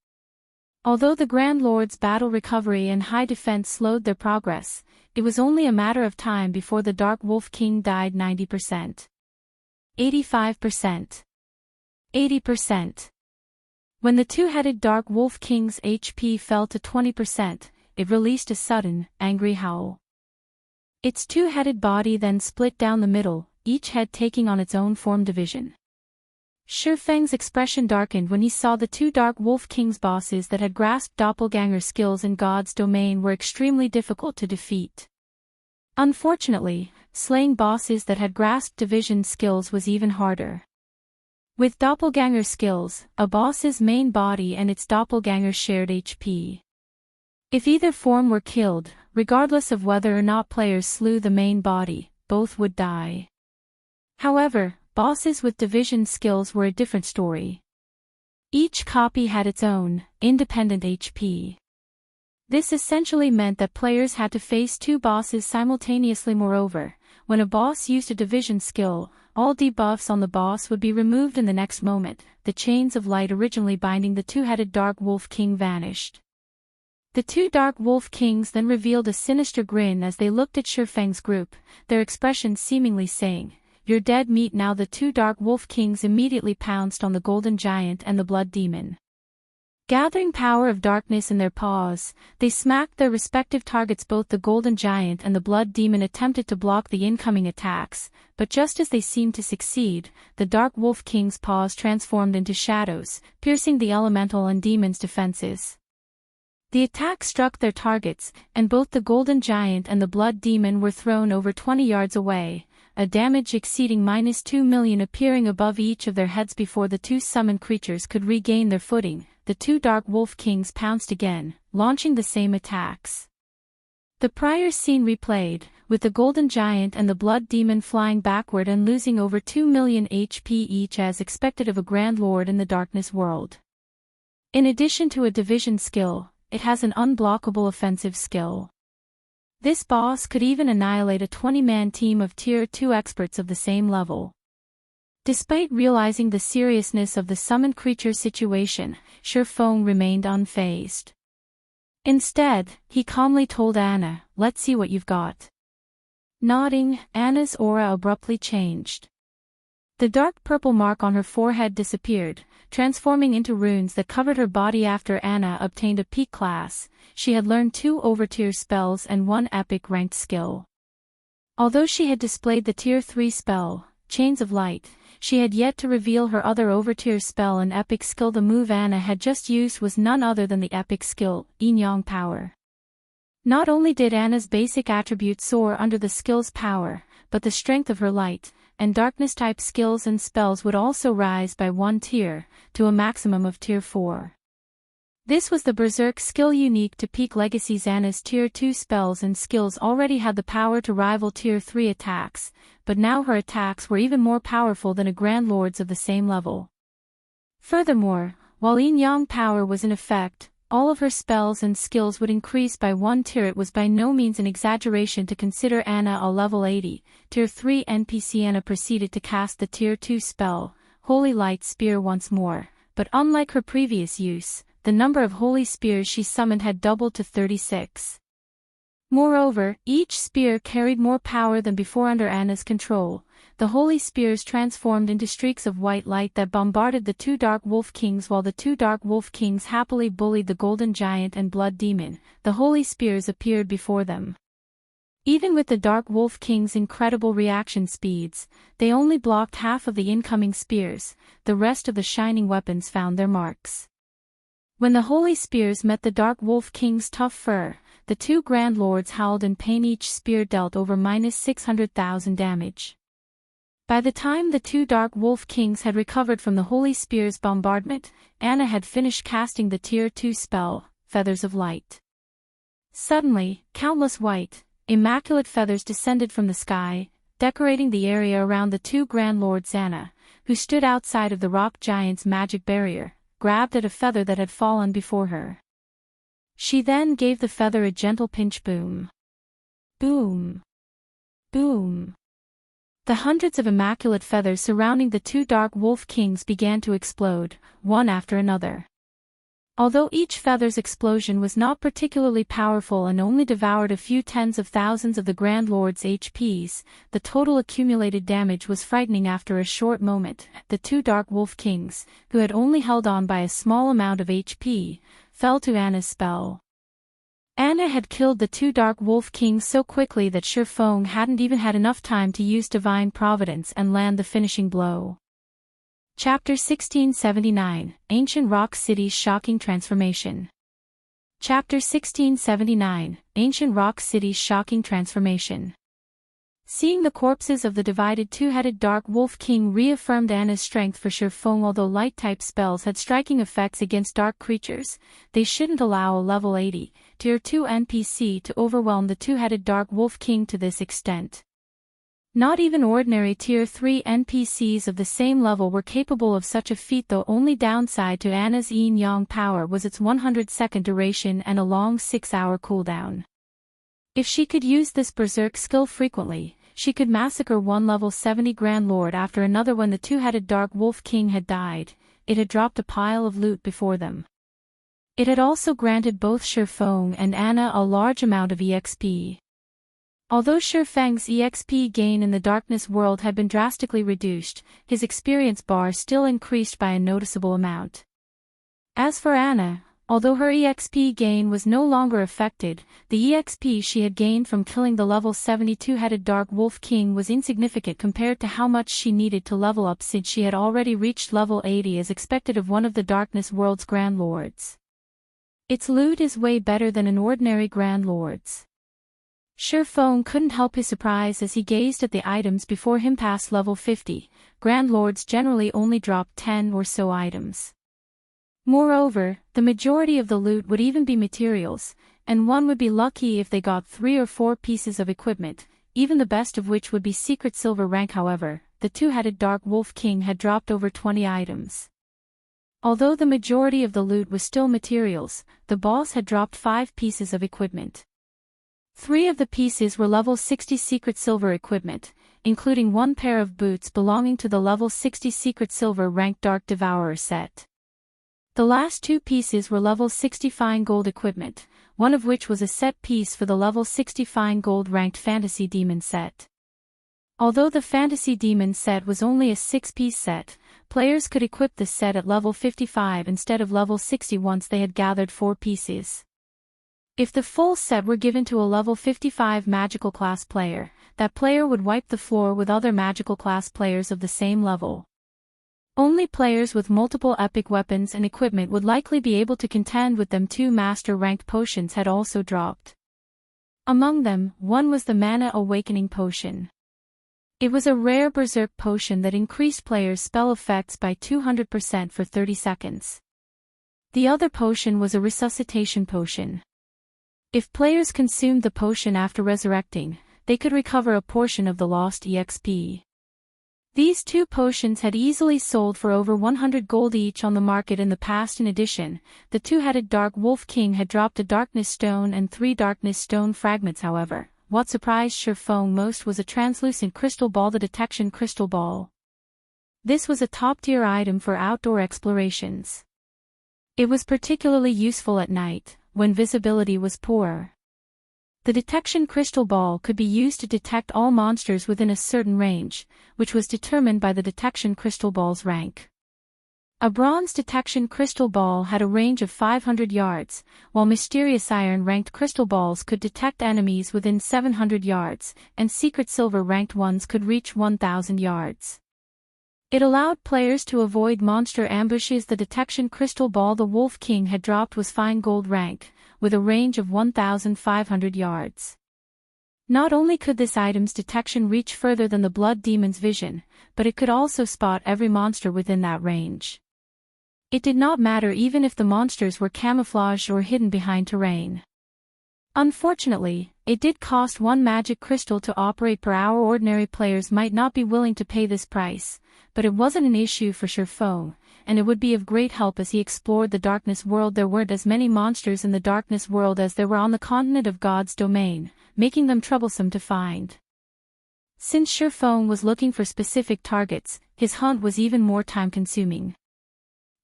Although the Grand Lord's battle recovery and high defense slowed their progress, it was only a matter of time before the Dark Wolf King died. 90%. 85%. 80%. When the two-headed Dark Wolf King's HP fell to 20%, it released a sudden, angry howl. Its two-headed body then split down the middle, each head taking on its own form division. Shifeng's expression darkened when he saw the two Dark Wolf King's bosses that had grasped doppelganger skills in God's domain were extremely difficult to defeat. Unfortunately, slaying bosses that had grasped division skills was even harder. With doppelganger skills, a boss's main body and its doppelganger shared HP. If either form were killed, regardless of whether or not players slew the main body, both would die. However, bosses with division skills were a different story. Each copy had its own, independent HP. This essentially meant that players had to face two bosses simultaneously. Moreover, when a boss used a division skill, all debuffs on the boss would be removed in the next moment. The chains of light originally binding the two-headed Dark Wolf King vanished. The two Dark Wolf Kings then revealed a sinister grin as they looked at Shifeng's group, their expressions seemingly saying, "You're dead meat now." The two Dark Wolf Kings immediately pounced on the Golden Giant and the Blood Demon. Gathering power of darkness in their paws, they smacked their respective targets. Both the Golden Giant and the Blood Demon attempted to block the incoming attacks, but just as they seemed to succeed, the Dark Wolf King's paws transformed into shadows, piercing the elemental and demon's defenses. The attack struck their targets, and both the Golden Giant and the Blood Demon were thrown over 20 yards away, a damage exceeding -2 million appearing above each of their heads. Before the two summoned creatures could regain their footing, the two Dark Wolf Kings pounced again, launching the same attacks. The prior scene replayed, with the Golden Giant and the Blood Demon flying backward and losing over 2 million HP each, as expected of a Grand Lord in the Darkness world. In addition to a division skill, it has an unblockable offensive skill. This boss could even annihilate a 20-man team of Tier 2 experts of the same level. Despite realizing the seriousness of the summoned creature situation, Shifeng remained unfazed. Instead, he calmly told Anna, "Let's see what you've got." Nodding, Anna's aura abruptly changed. The dark purple mark on her forehead disappeared, transforming into runes that covered her body. After Anna obtained a peak class, she had learned 2 overtier spells and 1 epic ranked skill. Although she had displayed the Tier 3 spell, Chains of Light, she had yet to reveal her other overtier spell and epic skill. The move Anna had just used was none other than the epic skill, Yin Yang Power. Not only did Anna's basic attributes soar under the skill's power, but the strength of her light and darkness-type skills and spells would also rise by 1 tier, to a maximum of Tier 4. This was the Berserk skill unique to Peak Legacy's. Anna's Tier 2 spells and skills already had the power to rival Tier 3 attacks, but now her attacks were even more powerful than a Grand Lord's of the same level. Furthermore, while Yin Yang Power was in effect, all of her spells and skills would increase by 1 tier. It was by no means an exaggeration to consider Anna a level 80, Tier 3 NPC. Anna proceeded to cast the Tier 2 spell, Holy Light Spear, once more, but unlike her previous use, the number of holy spears she summoned had doubled to 36. Moreover, each spear carried more power than before. Under Anna's control, the holy spears transformed into streaks of white light that bombarded the two Dark Wolf Kings. While the two Dark Wolf Kings happily bullied the Golden Giant and Blood Demon, the holy spears appeared before them. Even with the Dark Wolf King's incredible reaction speeds, they only blocked half of the incoming spears. The rest of the shining weapons found their marks. When the holy spears met the Dark Wolf King's tough fur, the two Grand Lords howled in pain. Each spear dealt over -600,000 damage. By the time the two Dark Wolf Kings had recovered from the holy spear's bombardment, Anna had finished casting the Tier 2 spell, Feathers of Light. Suddenly, countless white, immaculate feathers descended from the sky, decorating the area around the two Grand Lords. Anna, who stood outside of the rock giant's magic barrier, grabbed at a feather that had fallen before her. She then gave the feather a gentle pinch. Boom. Boom. Boom. The hundreds of immaculate feathers surrounding the two Dark Wolf Kings began to explode, one after another. Although each feather's explosion was not particularly powerful and only devoured a few tens of thousands of the Grand Lord's HPs, the total accumulated damage was frightening. After a short moment. The two Dark Wolf Kings, who had only held on by a small amount of HP, fell to Anna's spell. Anna had killed the two Dark Wolf Kings so quickly that Shifeng hadn't even had enough time to use Divine Providence and land the finishing blow. Chapter 1679, Ancient Rock City's Shocking Transformation. Chapter 1679, Ancient Rock City's Shocking Transformation. Seeing the corpses of the divided two-headed Dark Wolf King reaffirmed Anna's strength for Shifeng. Although light-type spells had striking effects against dark creatures, they shouldn't allow a level 80, Tier 2 NPC to overwhelm the two-headed Dark Wolf King to this extent. Not even ordinary Tier 3 NPCs of the same level were capable of such a feat. The only downside to Anna's Yin-Yang power was its 100-second duration and a long 6-hour cooldown. If she could use this berserk skill frequently, she could massacre one level 70 Grand Lord after another. When the two-headed Dark Wolf King had died, it had dropped a pile of loot before them. It had also granted both Shifeng and Anna a large amount of EXP. Although Shifeng's EXP gain in the Darkness world had been drastically reduced, his experience bar still increased by a noticeable amount. As for Anna, although her EXP gain was no longer affected, the EXP she had gained from killing the level 72-headed Dark Wolf King was insignificant compared to how much she needed to level up, since she had already reached level 80 as expected of one of the Darkness world's Grand Lords. Its loot is way better than an ordinary Grand Lord's. Shifeng couldn't help his surprise as he gazed at the items before him. Past level 50, Grand Lords generally only dropped 10 or so items. Moreover, the majority of the loot would even be materials, and one would be lucky if they got 3 or 4 pieces of equipment, even the best of which would be secret silver rank. However, the two-headed Dark Wolf King had dropped over 20 items. Although the majority of the loot was still materials, the boss had dropped 5 pieces of equipment. 3 of the pieces were level 60 secret silver equipment, including 1 pair of boots belonging to the level 60 secret silver ranked Dark Devourer set. The last 2 pieces were level 60 fine gold equipment, one of which was a set piece for the level 60 fine gold ranked Fantasy Demon set. Although the Fantasy Demon set was only a 6-piece set, players could equip the set at level 55 instead of level 60 once they had gathered 4 pieces. If the full set were given to a level 55 magical class player, that player would wipe the floor with other magical class players of the same level. Only players with multiple epic weapons and equipment would likely be able to contend with them. 2 master-ranked potions had also dropped. Among them, one was the Mana Awakening Potion. It was a rare berserk potion that increased players' spell effects by 200% for 30 seconds. The other potion was a Resuscitation Potion. If players consumed the potion after resurrecting, they could recover a portion of the lost EXP. These 2 potions had easily sold for over 100 gold each on the market in the past. In addition, the two-headed Dark Wolf King had dropped a Darkness Stone and 3 Darkness Stone fragments. However, what surprised Shifeng most was a translucent crystal ball, the Detection Crystal Ball. This was a top-tier item for outdoor explorations. It was particularly useful at night, when visibility was poor. The Detection Crystal Ball could be used to detect all monsters within a certain range, which was determined by the Detection Crystal Ball's rank. A Bronze Detection Crystal Ball had a range of 500 yards, while Mysterious Iron-ranked crystal balls could detect enemies within 700 yards, and Secret Silver-ranked ones could reach 1,000 yards. It allowed players to avoid monster ambushes. The Detection Crystal Ball the Wolf King had dropped was Fine Gold rank, with a range of 1,500 yards. Not only could this item's detection reach further than the Blood Demon's vision, but it could also spot every monster within that range. It did not matter even if the monsters were camouflaged or hidden behind terrain. Unfortunately, it did cost 1 magic crystal to operate per hour. Ordinary players might not be willing to pay this price, but it wasn't an issue for Shifeng, and it would be of great help as he explored the Darkness world. There weren't as many monsters in the Darkness world as there were on the continent of God's domain, making them troublesome to find. Since Shifeng was looking for specific targets, his hunt was even more time-consuming.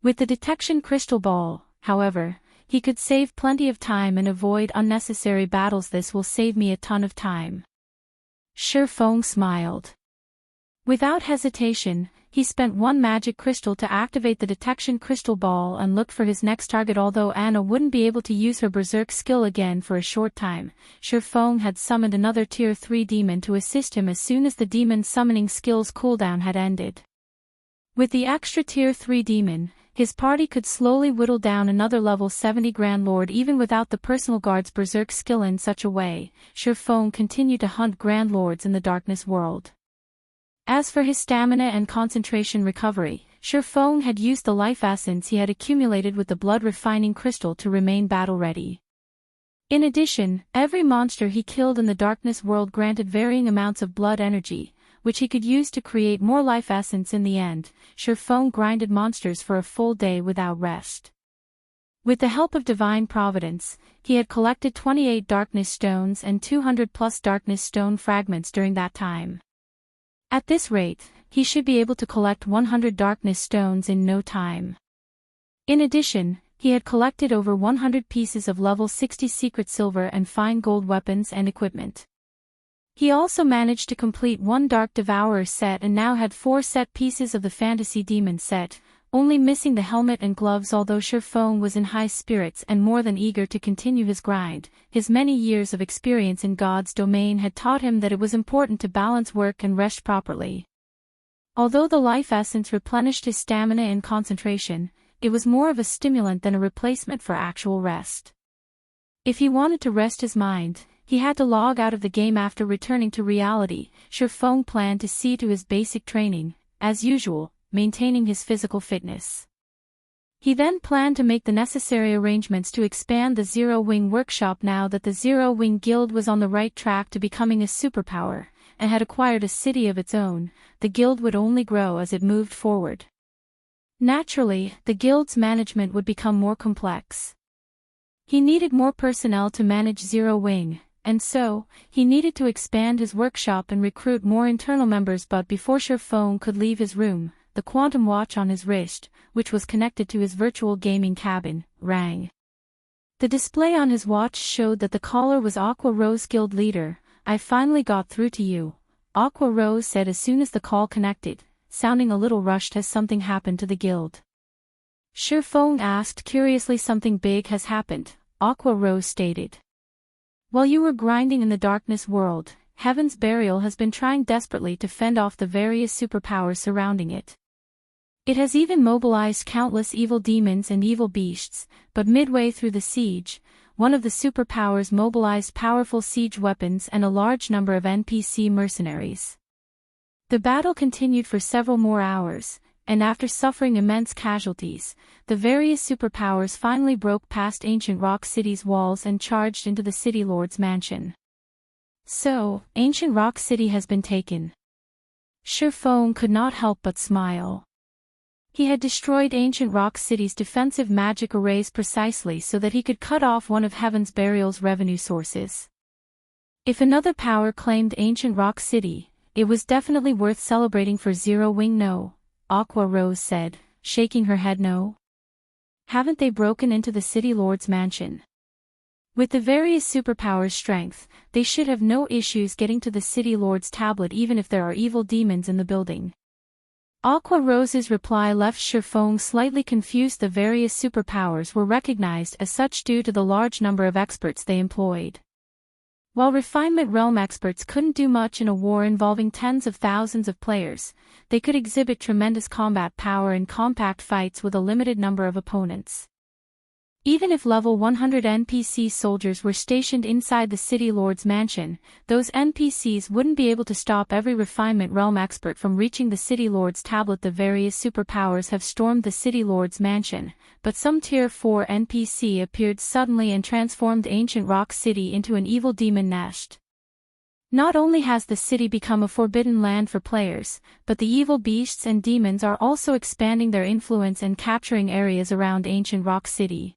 With the Detection Crystal Ball, however, he could save plenty of time and avoid unnecessary battles. This will save me a ton of time. Shifeng smiled. Without hesitation, he spent one magic crystal to activate the detection crystal ball and looked for his next target. Although Anna wouldn't be able to use her berserk skill again for a short time, Shifeng had summoned another tier 3 demon to assist him as soon as the demon summoning skill's cooldown had ended. With the extra tier 3 demon, his party could slowly whittle down another level 70 Grand Lord even without the personal guard's berserk skill. In such a way, Shifeng continued to hunt Grand Lords in the darkness world. As for his stamina and concentration recovery, Shifeng had used the life essence he had accumulated with the blood refining crystal to remain battle-ready. In addition, every monster he killed in the darkness world granted varying amounts of blood energy, which he could use to create more life essence. In the end, Shifeng grinded monsters for a full day without rest. With the help of divine providence, he had collected 28 darkness stones and 200 plus darkness stone fragments during that time. At this rate, he should be able to collect 100 darkness stones in no time. In addition, he had collected over 100 pieces of level 60 secret silver and fine gold weapons and equipment. He also managed to complete one Dark Devourer set and now had 4 set pieces of the Fantasy Demon set, only missing the helmet and gloves. Although Shifeng was in high spirits and more than eager to continue his grind, his many years of experience in God's domain had taught him that it was important to balance work and rest properly. Although the life essence replenished his stamina and concentration, it was more of a stimulant than a replacement for actual rest. If he wanted to rest his mind, he had to log out of the game after returning to reality. Shifeng planned to see to his basic training, as usual, maintaining his physical fitness. He then planned to make the necessary arrangements to expand the Zero Wing workshop. Now that the Zero Wing Guild was on the right track to becoming a superpower, and had acquired a city of its own, the guild would only grow as it moved forward. Naturally, the guild's management would become more complex. He needed more personnel to manage Zero Wing, and so, he needed to expand his workshop and recruit more internal members. But before Shifeng could leave his room, the quantum watch on his wrist, which was connected to his virtual gaming cabin, rang. The display on his watch showed that the caller was Aqua Rose Guild leader. "I finally got through to you," Aqua Rose said as soon as the call connected, sounding a little rushed. "Has something happened to the guild?" Shifeng asked curiously. "Something big has happened," Aqua Rose stated. "While you were grinding in the darkness world, Heaven's Burial has been trying desperately to fend off the various superpowers surrounding it. It has even mobilized countless evil demons and evil beasts, but midway through the siege, one of the superpowers mobilized powerful siege weapons and a large number of NPC mercenaries. The battle continued for several more hours, and after suffering immense casualties, the various superpowers finally broke past Ancient Rock City's walls and charged into the City Lord's mansion. So, Ancient Rock City has been taken. Shifeng could not help but smile. He had destroyed Ancient Rock City's defensive magic arrays precisely so that he could cut off one of Heaven's Burial's revenue sources. If another power claimed Ancient Rock City, it was definitely worth celebrating for Zero Wing. "No," Aqua Rose said, shaking her head. "No. Haven't they broken into the City Lord's mansion? With the various superpowers' strength, they should have no issues getting to the City Lord's tablet even if there are evil demons in the building." Aqua Rose's reply left Shifeng slightly confused. The various superpowers were recognized as such due to the large number of experts they employed. While Refinement Realm experts couldn't do much in a war involving tens of thousands of players, they could exhibit tremendous combat power in compact fights with a limited number of opponents. Even if level 100 NPC soldiers were stationed inside the City Lord's mansion, those NPCs wouldn't be able to stop every Refinement Realm expert from reaching the City Lord's tablet. The various superpowers have stormed the City Lord's mansion, but some Tier 4 NPC appeared suddenly and transformed Ancient Rock City into an evil demon nest. Not only has the city become a forbidden land for players, but the evil beasts and demons are also expanding their influence and capturing areas around Ancient Rock City.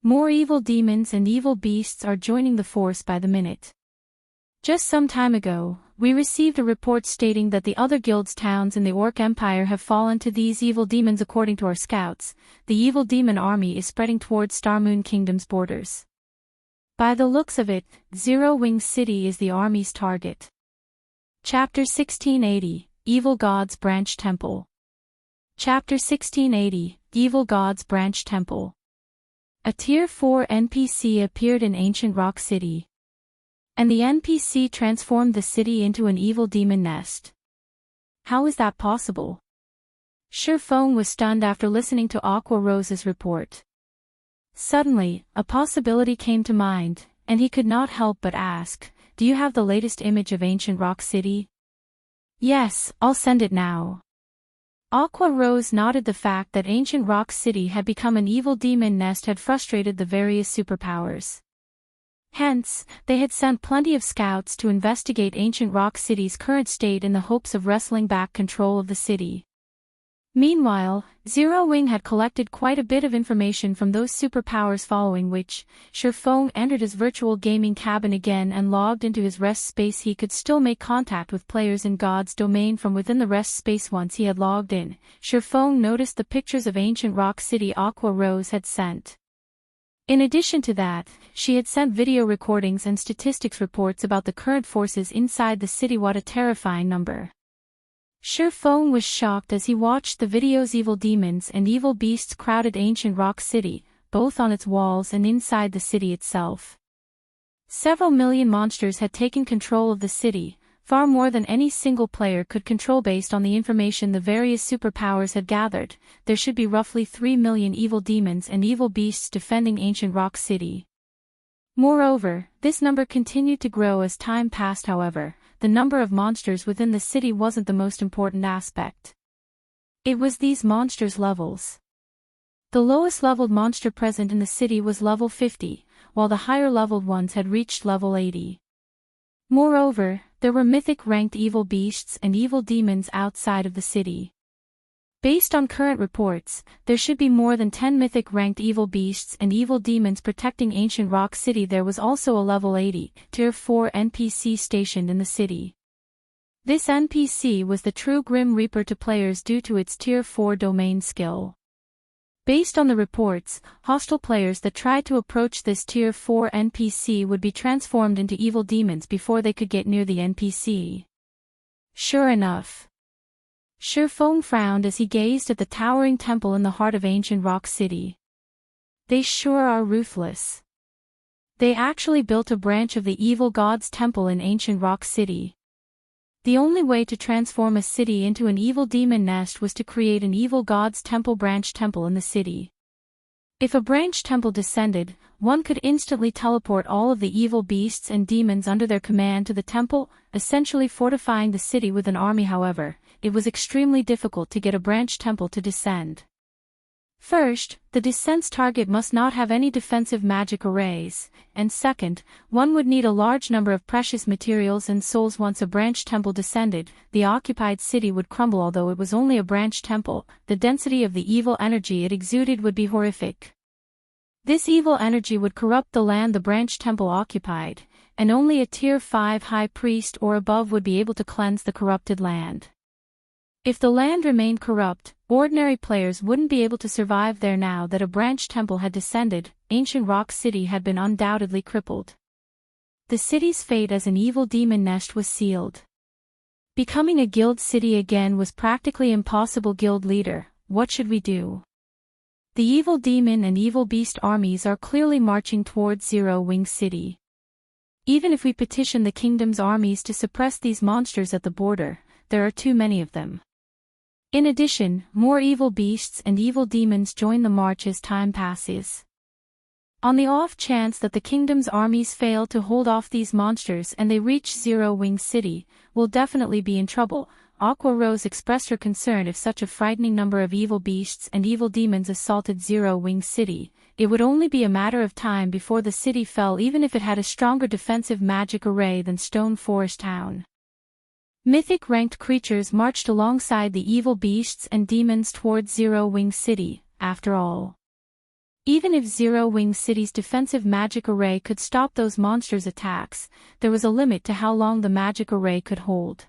More evil demons and evil beasts are joining the force by the minute. Just some time ago, we received a report stating that the other guilds' towns in the Orc Empire have fallen to these evil demons. According to our scouts, the evil demon army is spreading towards Starmoon Kingdom's borders. By the looks of it, Zero Wing City is the army's target. Chapter 1680, Evil Gods Branch Temple. Chapter 1680, Evil Gods Branch Temple. A Tier 4 NPC appeared in Ancient Rock City. And the NPC transformed the city into an evil demon nest. How is that possible? Shurfeng was stunned after listening to Aqua Rose's report. Suddenly, a possibility came to mind, and he could not help but ask, "Do you have the latest image of Ancient Rock City?" "Yes, I'll send it now." Aqua Rose noted the fact that Ancient Rock City had become an evil demon nest had frustrated the various superpowers. Hence, they had sent plenty of scouts to investigate Ancient Rock City's current state in the hopes of wresting back control of the city. Meanwhile, Zero Wing had collected quite a bit of information from those superpowers, following which, Shurfeng entered his virtual gaming cabin again and logged into his rest space. He could still make contact with players in God's domain from within the rest space. Once he had logged in, Shurfeng noticed the pictures of Ancient Rock City Aqua Rose had sent. In addition to that, she had sent video recordings and statistics reports about the current forces inside the city. What a terrifying number. Shurfeng was shocked as he watched the videos. Evil demons and evil beasts crowded Ancient Rock City, both on its walls and inside the city itself. Several million monsters had taken control of the city, far more than any single player could control. Based on the information the various superpowers had gathered, there should be roughly 3 million evil demons and evil beasts defending Ancient Rock City. Moreover, this number continued to grow as time passed. However, the number of monsters within the city wasn't the most important aspect. It was these monsters' levels. The lowest leveled monster present in the city was level 50, while the higher leveled ones had reached level 80. Moreover, there were mythic-ranked evil beasts and evil demons outside of the city. Based on current reports, there should be more than 10 mythic-ranked evil beasts and evil demons protecting Ancient Rock City. There was also a level 80, Tier 4 NPC stationed in the city. This NPC was the true Grim Reaper to players due to its Tier 4 domain skill. Based on the reports, hostile players that tried to approach this Tier 4 NPC would be transformed into evil demons before they could get near the NPC. Sure enough. Shurfeng frowned as he gazed at the towering temple in the heart of Ancient Rock City. They sure are ruthless. They actually built a branch of the Evil God's Temple in Ancient Rock City. The only way to transform a city into an evil demon nest was to create an Evil God's Temple branch temple in the city. If a branch temple descended, one could instantly teleport all of the evil beasts and demons under their command to the temple, essentially fortifying the city with an army. However, it was extremely difficult to get a branch temple to descend. First, the descent's target must not have any defensive magic arrays, and second, one would need a large number of precious materials and souls. Once a branch temple descended, the occupied city would crumble. Although it was only a branch temple, the density of the evil energy it exuded would be horrific. This evil energy would corrupt the land the branch temple occupied, and only a Tier 5 high priest or above would be able to cleanse the corrupted land. If the land remained corrupt, ordinary players wouldn't be able to survive there. Now that a branch temple had descended, Ancient Rock City had been undoubtedly crippled. The city's fate as an evil demon nest was sealed. Becoming a guild city again was practically impossible. Guild leader, what should we do? The evil demon and evil beast armies are clearly marching towards Zero Wing City. Even if we petition the kingdom's armies to suppress these monsters at the border, there are too many of them. In addition, more evil beasts and evil demons join the march as time passes. On the off chance that the kingdom's armies fail to hold off these monsters and they reach Zero Wing City, we'll definitely be in trouble. Aqua Rose expressed her concern. If such a frightening number of evil beasts and evil demons assaulted Zero Wing City, it would only be a matter of time before the city fell, even if it had a stronger defensive magic array than Stone Forest Town. Mythic-ranked creatures marched alongside the evil beasts and demons towards Zero Wing City, after all. Even if Zero Wing City's defensive magic array could stop those monsters' attacks, there was a limit to how long the magic array could hold.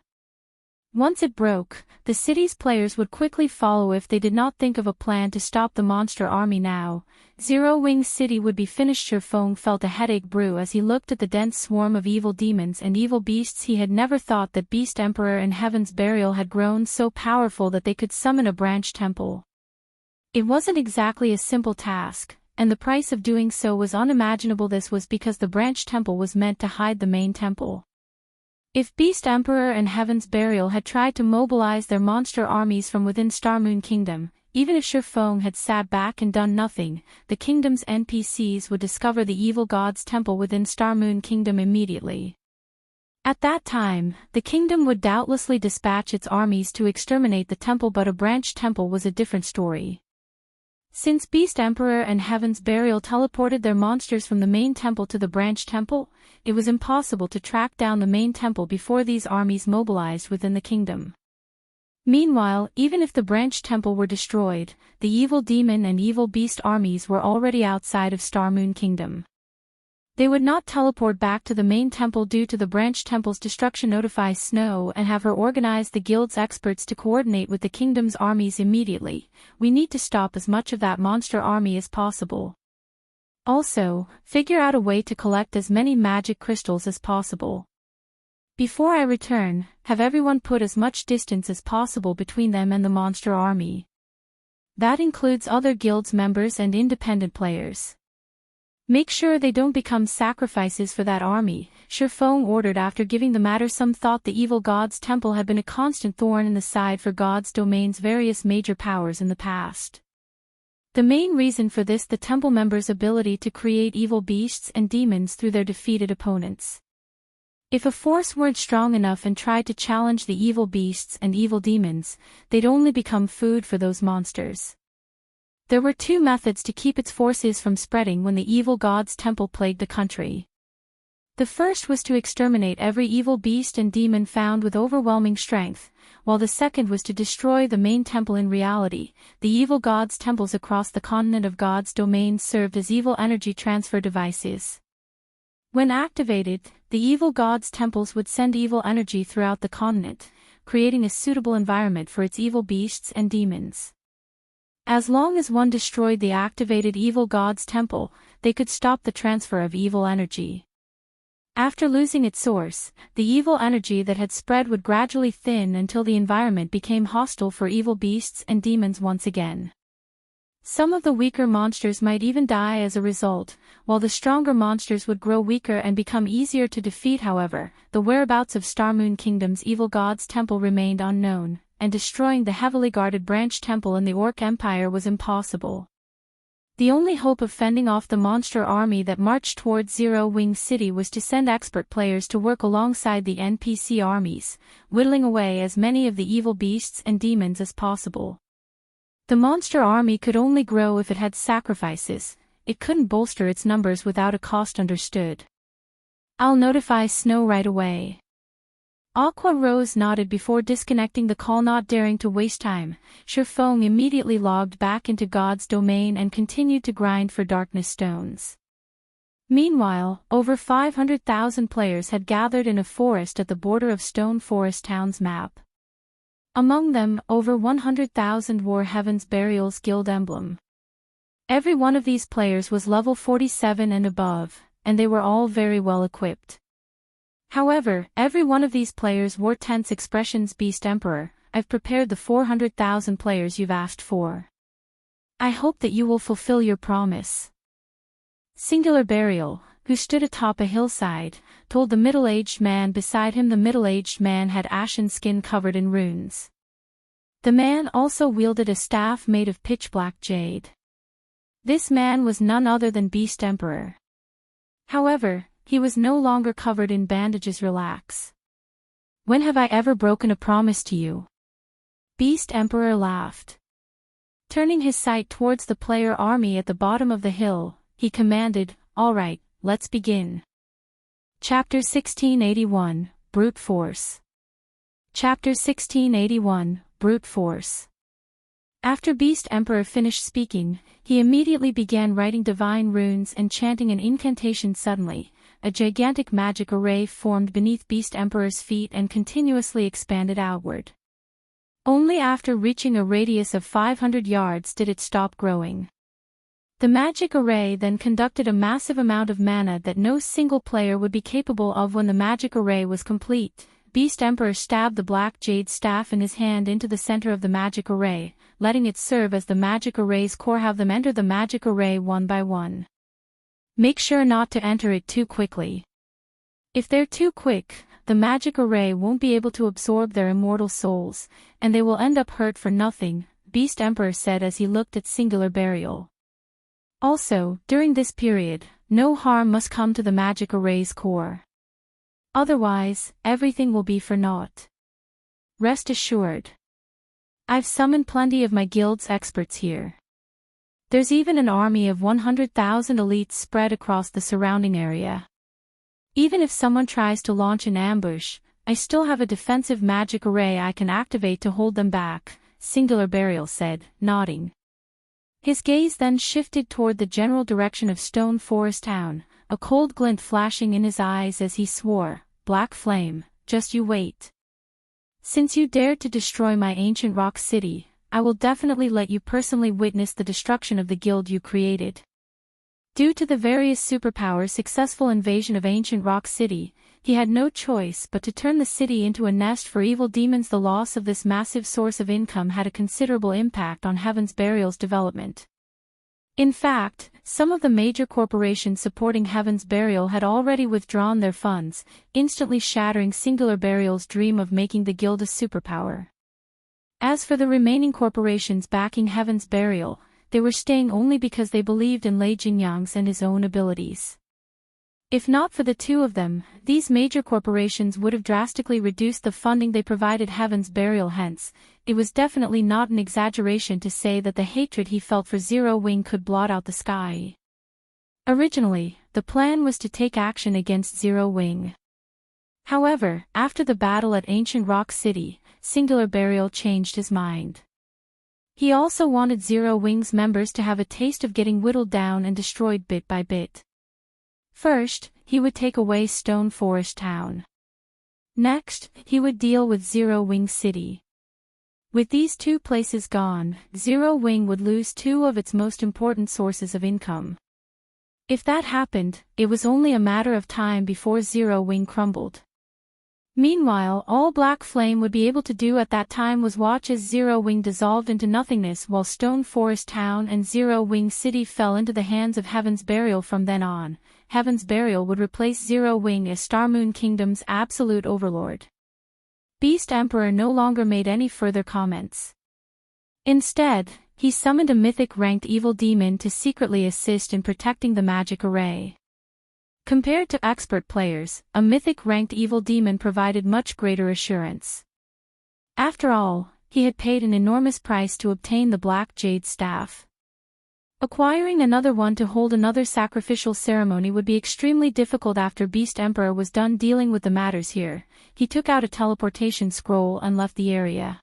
Once it broke, the city's players would quickly follow if they did not think of a plan to stop the monster army now. Zero Wing City would be finished. Shurfeng felt a headache brew as he looked at the dense swarm of evil demons and evil beasts. He had never thought that Beast Emperor and Heaven's Burial had grown so powerful that they could summon a branch temple. It wasn't exactly a simple task, and the price of doing so was unimaginable. This was because the branch temple was meant to hide the main temple. If Beast Emperor and Heaven's Burial had tried to mobilize their monster armies from within Starmoon Kingdom, even if Shurfeng had sat back and done nothing, the kingdom's NPCs would discover the evil god's temple within Starmoon Kingdom immediately. At that time, the kingdom would doubtlessly dispatch its armies to exterminate the temple, but a branch temple was a different story. Since Beast Emperor and Heaven's Burial teleported their monsters from the main temple to the branch temple, it was impossible to track down the main temple before these armies mobilized within the kingdom. Meanwhile, even if the branch temple were destroyed, the evil demon and evil beast armies were already outside of Starmoon Kingdom. They would not teleport back to the main temple due to the branch temple's destruction. Notify Snow and have her organize the guild's experts to coordinate with the kingdom's armies immediately. We need to stop as much of that monster army as possible. Also, figure out a way to collect as many magic crystals as possible. Before I return, have everyone put as much distance as possible between them and the monster army. That includes other guild's members and independent players. Make sure they don't become sacrifices for that army, Shurfeng ordered after giving the matter some thought. The evil god's temple had been a constant thorn in the side for God's domain's various major powers in the past. The main reason for this, the temple members' ability to create evil beasts and demons through their defeated opponents. If a force weren't strong enough and tried to challenge the evil beasts and evil demons, they'd only become food for those monsters. There were two methods to keep its forces from spreading when the evil god's temple plagued the country. The first was to exterminate every evil beast and demon found with overwhelming strength, while the second was to destroy the main temple. In reality, the evil god's temples across the continent of God's domain served as evil energy transfer devices. When activated, the evil god's temples would send evil energy throughout the continent, creating a suitable environment for its evil beasts and demons. As long as one destroyed the activated evil god's temple, they could stop the transfer of evil energy. After losing its source, the evil energy that had spread would gradually thin until the environment became hostile for evil beasts and demons once again. Some of the weaker monsters might even die as a result, while the stronger monsters would grow weaker and become easier to defeat. However, the whereabouts of Starmoon Kingdom's evil god's temple remained unknown, and destroying the heavily guarded branch temple in the Orc Empire was impossible. The only hope of fending off the monster army that marched towards Zero Wing City was to send expert players to work alongside the NPC armies, whittling away as many of the evil beasts and demons as possible. The monster army could only grow if it had sacrifices. It couldn't bolster its numbers without a cost. Understood. I'll notify Snow right away. Aqua Rose nodded before disconnecting the call. Not daring to waste time, Shurfeng immediately logged back into God's domain and continued to grind for darkness stones. Meanwhile, over 500,000 players had gathered in a forest at the border of Stone Forest Town's map. Among them, over 100,000 wore Heaven's Burial's guild emblem. Every one of these players was level 47 and above, and they were all very well equipped. However, every one of these players wore tense expressions. Beast Emperor, I've prepared the 400,000 players you've asked for. I hope that you will fulfill your promise. Singular Burial, who stood atop a hillside, told the middle-aged man beside him. The middle-aged man had ashen skin covered in runes. The man also wielded a staff made of pitch-black jade. This man was none other than Beast Emperor. However, he was no longer covered in bandages. Relax. When have I ever broken a promise to you? Beast Emperor laughed. Turning his sight towards the player army at the bottom of the hill, he commanded, "All right, let's begin." Chapter 1681, Brute Force. Chapter 1681, Brute Force. After Beast Emperor finished speaking, he immediately began writing divine runes and chanting an incantation. Suddenly, a gigantic magic array formed beneath Beast Emperor's feet and continuously expanded outward. Only after reaching a radius of 500 yards did it stop growing. The magic array then conducted a massive amount of mana that no single player would be capable of. When the magic array was complete, Beast Emperor stabbed the black jade staff in his hand into the center of the magic array, letting it serve as the magic array's core. Have them enter the magic array one by one. Make sure not to enter it too quickly. If they're too quick, the magic array won't be able to absorb their immortal souls, and they will end up hurt for nothing, Beast Emperor said as he looked at Singular Burial. Also, during this period, no harm must come to the magic array's core. Otherwise, everything will be for naught. Rest assured. I've summoned plenty of my guild's experts here. There's even an army of 100,000 elites spread across the surrounding area. Even if someone tries to launch an ambush, I still have a defensive magic array I can activate to hold them back, Singular Burial said, nodding. His gaze then shifted toward the general direction of Stone Forest Town, a cold glint flashing in his eyes as he swore, "Black Flame, just you wait. Since you dared to destroy my ancient rock city, I will definitely let you personally witness the destruction of the guild you created." Due to the various superpowers' successful invasion of ancient rock city, he had no choice but to turn the city into a nest for evil demons. The loss of this massive source of income had a considerable impact on Heaven's Burial's development. In fact, some of the major corporations supporting Heaven's Burial had already withdrawn their funds, instantly shattering Singular Burial's dream of making the guild a superpower. As for the remaining corporations backing Heaven's Burial, they were staying only because they believed in Lei Jinyang's and his own abilities. If not for the two of them, these major corporations would have drastically reduced the funding they provided Heaven's Burial. Hence, it was definitely not an exaggeration to say that the hatred he felt for Zero Wing could blot out the sky. Originally, the plan was to take action against Zero Wing. However, after the battle at Ancient Rock City, Singular Burial changed his mind. He also wanted Zero Wing's members to have a taste of getting whittled down and destroyed bit by bit. First, he would take away Stone Forest Town. Next, he would deal with Zero Wing City. With these two places gone, Zero Wing would lose two of its most important sources of income. If that happened, it was only a matter of time before Zero Wing crumbled. Meanwhile, all Black Flame would be able to do at that time was watch as Zero Wing dissolved into nothingness while Stone Forest Town and Zero Wing City fell into the hands of Heaven's Burial. From then on, Heaven's Burial would replace Zero Wing as Starmoon Kingdom's absolute overlord. Beast Emperor no longer made any further comments. Instead, he summoned a mythic-ranked evil demon to secretly assist in protecting the magic array. Compared to expert players, a mythic-ranked evil demon provided much greater assurance. After all, he had paid an enormous price to obtain the Black Jade Staff. Acquiring another one to hold another sacrificial ceremony would be extremely difficult. After Beast Emperor was done dealing with the matters here, he took out a teleportation scroll and left the area.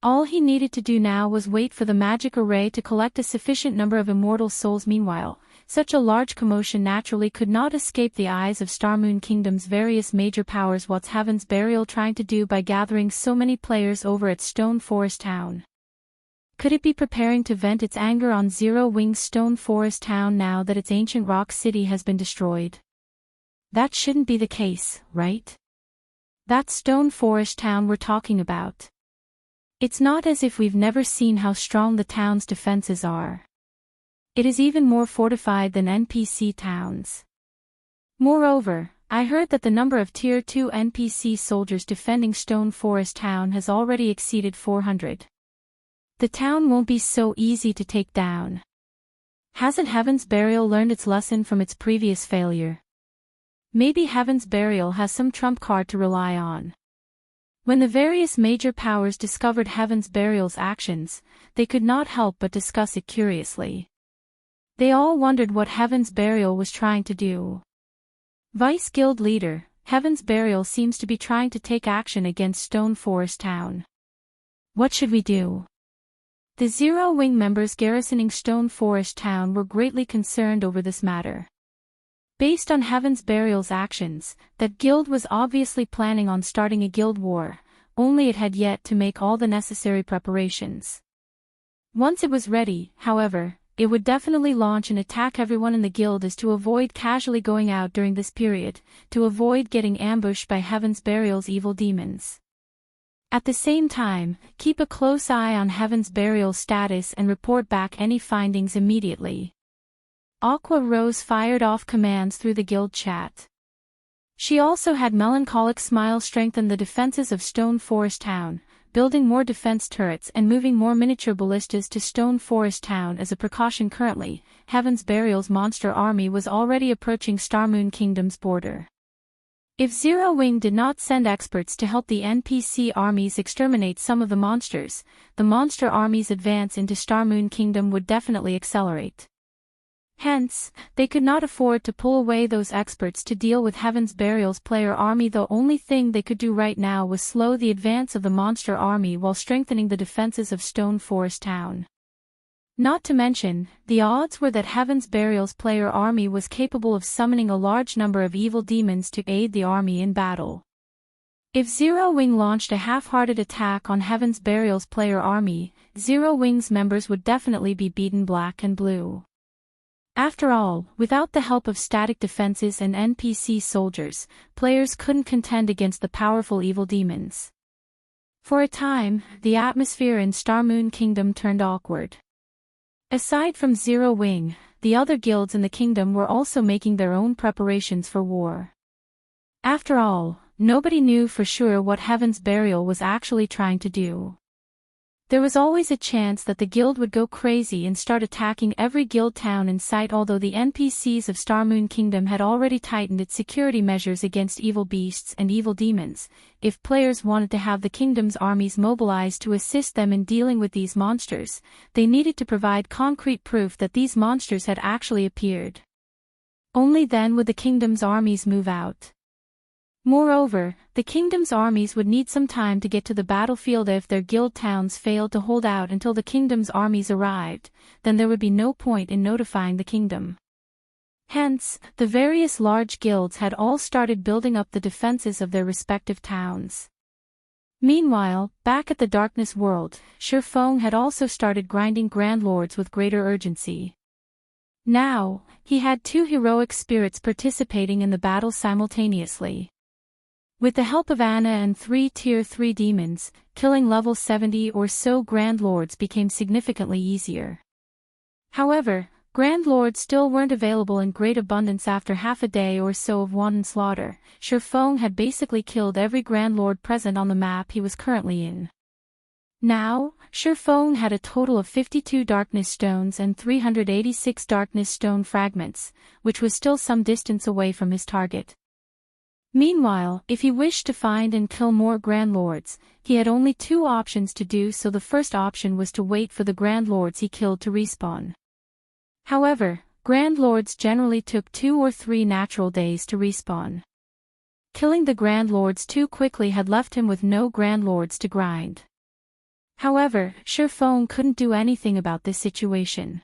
All he needed to do now was wait for the magic array to collect a sufficient number of immortal souls. Meanwhile, such a large commotion naturally could not escape the eyes of Starmoon Kingdom's various major powers. What's Heaven's Burial trying to do by gathering so many players over at Stone Forest Town? Could it be preparing to vent its anger on Zero Wing's Stone Forest Town now that its ancient rock city has been destroyed? That shouldn't be the case, right? That's Stone Forest Town we're talking about. It's not as if we've never seen how strong the town's defenses are. It is even more fortified than NPC towns. Moreover, I heard that the number of Tier 2 NPC soldiers defending Stone Forest Town has already exceeded 400. The town won't be so easy to take down. Hasn't Heaven's Burial learned its lesson from its previous failure? Maybe Heaven's Burial has some trump card to rely on. When the various major powers discovered Heaven's Burial's actions, they could not help but discuss it curiously. They all wondered what Heaven's Burial was trying to do. Vice Guild Leader, Heaven's Burial seems to be trying to take action against Stone Forest Town. What should we do? The Zero Wing members garrisoning Stone Forest Town were greatly concerned over this matter. Based on Heaven's Burial's actions, that guild was obviously planning on starting a guild war, only it had yet to make all the necessary preparations. Once it was ready, however, it would definitely launch and attack everyone in the guild as to avoid casually going out during this period, to avoid getting ambushed by Heaven's Burial's evil demons. At the same time, keep a close eye on Heaven's Burial's status and report back any findings immediately. Aqua Rose fired off commands through the guild chat. She also had Melancholic Smile strengthen the defenses of Stone Forest Town, building more defense turrets and moving more miniature ballistas to Stone Forest Town as a precaution. Currently, Heaven's Burial's monster army was already approaching Starmoon Kingdom's border. If Zero Wing did not send experts to help the NPC armies exterminate some of the monsters, the monster army's advance into Starmoon Kingdom would definitely accelerate. Hence, they could not afford to pull away those experts to deal with Heaven's Burial's player army. The only thing they could do right now was slow the advance of the monster army while strengthening the defenses of Stone Forest Town. Not to mention, the odds were that Heaven's Burial's player army was capable of summoning a large number of evil demons to aid the army in battle. If Zero Wing launched a half-hearted attack on Heaven's Burial's player army, Zero Wing's members would definitely be beaten black and blue. After all, without the help of static defenses and NPC soldiers, players couldn't contend against the powerful evil demons. For a time, the atmosphere in Starmoon Kingdom turned awkward. Aside from Zero Wing, the other guilds in the kingdom were also making their own preparations for war. After all, nobody knew for sure what Heaven's Burial was actually trying to do. There was always a chance that the guild would go crazy and start attacking every guild town in sight. Although the NPCs of Starmoon Kingdom had already tightened its security measures against evil beasts and evil demons, if players wanted to have the kingdom's armies mobilized to assist them in dealing with these monsters, they needed to provide concrete proof that these monsters had actually appeared. Only then would the kingdom's armies move out. Moreover, the kingdom's armies would need some time to get to the battlefield. If their guild towns failed to hold out until the kingdom's armies arrived, then there would be no point in notifying the kingdom. Hence, the various large guilds had all started building up the defenses of their respective towns. Meanwhile, back at the Darkness world, Shifeng had also started grinding Grand Lords with greater urgency. Now, he had two heroic spirits participating in the battle simultaneously. With the help of Anna and 3 Tier 3 demons, killing level 70 or so Grand Lords became significantly easier. However, Grand Lords still weren't available in great abundance. After half a day or so of wanton slaughter, Shifeng had basically killed every Grand Lord present on the map he was currently in. Now, Shifeng had a total of 52 Darkness Stones and 386 Darkness Stone fragments, which was still some distance away from his target. Meanwhile, if he wished to find and kill more Grand Lords, he had only two options to do so. The first option was to wait for the Grand Lords he killed to respawn. However, Grand Lords generally took 2 or 3 natural days to respawn. Killing the Grand Lords too quickly had left him with no Grand Lords to grind. However, Shifeng couldn't do anything about this situation.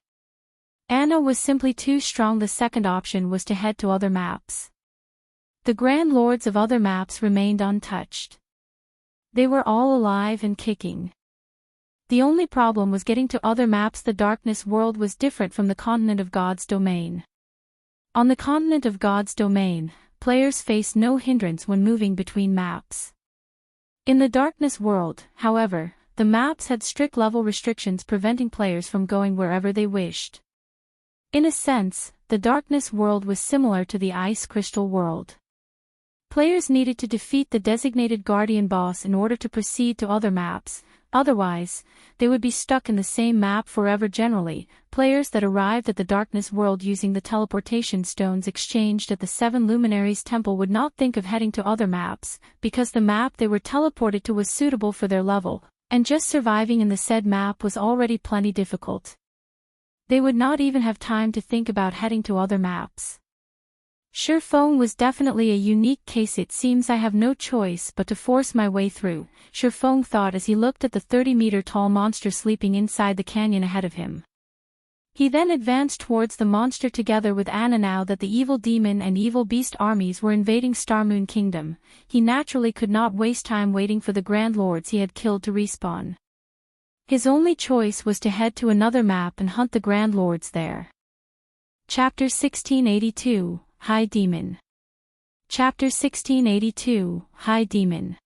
Anna was simply too strong. The second option was to head to other maps. The Grand Lords of other maps remained untouched. They were all alive and kicking. The only problem was getting to other maps. The Darkness world was different from the Continent of God's domain. On the Continent of God's domain, players faced no hindrance when moving between maps. In the Darkness world, however, the maps had strict level restrictions preventing players from going wherever they wished. In a sense, the Darkness world was similar to the Ice Crystal world. Players needed to defeat the designated Guardian boss in order to proceed to other maps, otherwise, they would be stuck in the same map forever. Generally, players that arrived at the Darkness world using the teleportation stones exchanged at the 7 Luminaries temple would not think of heading to other maps, because the map they were teleported to was suitable for their level, and just surviving in the said map was already plenty difficult. They would not even have time to think about heading to other maps. Shurfeng was definitely a unique case. It seems I have no choice but to force my way through, Shurfeng thought as he looked at the 30-meter-tall monster sleeping inside the canyon ahead of him. He then advanced towards the monster together with Anna. Now that the evil demon and evil beast armies were invading Starmoon Kingdom, he naturally could not waste time waiting for the Grand Lords he had killed to respawn. His only choice was to head to another map and hunt the Grand Lords there. Chapter 1682, High Demon. Chapter 1682, High Demon.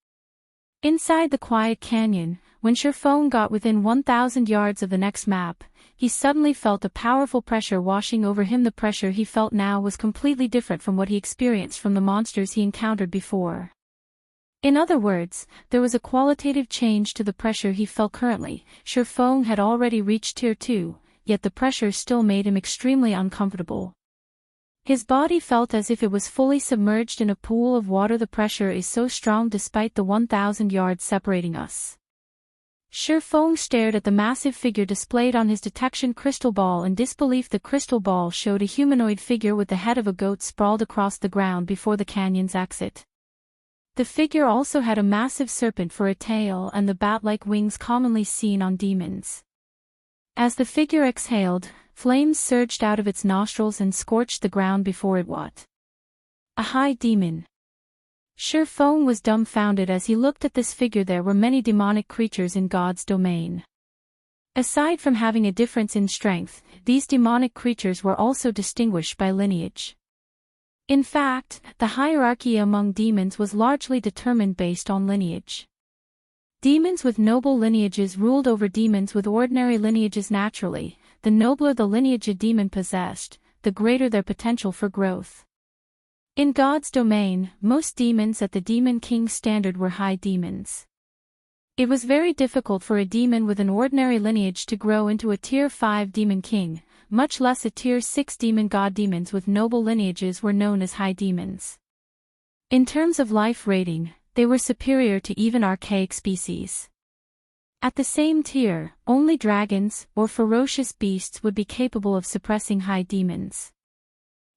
Inside the quiet canyon, when Shurfeng got within 1,000 yards of the next map, he suddenly felt a powerful pressure washing over him. The pressure he felt now was completely different from what he experienced from the monsters he encountered before. In other words, there was a qualitative change to the pressure he felt currently. Shurfeng had already reached Tier 2, yet the pressure still made him extremely uncomfortable. His body felt as if it was fully submerged in a pool of water. The pressure is so strong despite the 1,000 yards separating us. Shurfeng stared at the massive figure displayed on his detection crystal ball in disbelief. The crystal ball showed a humanoid figure with the head of a goat sprawled across the ground before the canyon's exit. The figure also had a massive serpent for a tail and the bat-like wings commonly seen on demons. As the figure exhaled, flames surged out of its nostrils and scorched the ground before it. What? A high demon. Shurfeng was dumbfounded as he looked at this figure. There were many demonic creatures in God's domain. Aside from having a difference in strength, these demonic creatures were also distinguished by lineage. In fact, the hierarchy among demons was largely determined based on lineage. Demons with noble lineages ruled over demons with ordinary lineages. Naturally, the nobler the lineage a demon possessed, the greater their potential for growth. In God's domain, most demons at the Demon King standard were high demons. It was very difficult for a demon with an ordinary lineage to grow into a Tier 5 Demon King, much less a Tier 6 demon god. Demons with noble lineages were known as high demons. In terms of life rating, they were superior to even archaic species. At the same tier, only dragons or ferocious beasts would be capable of suppressing high demons.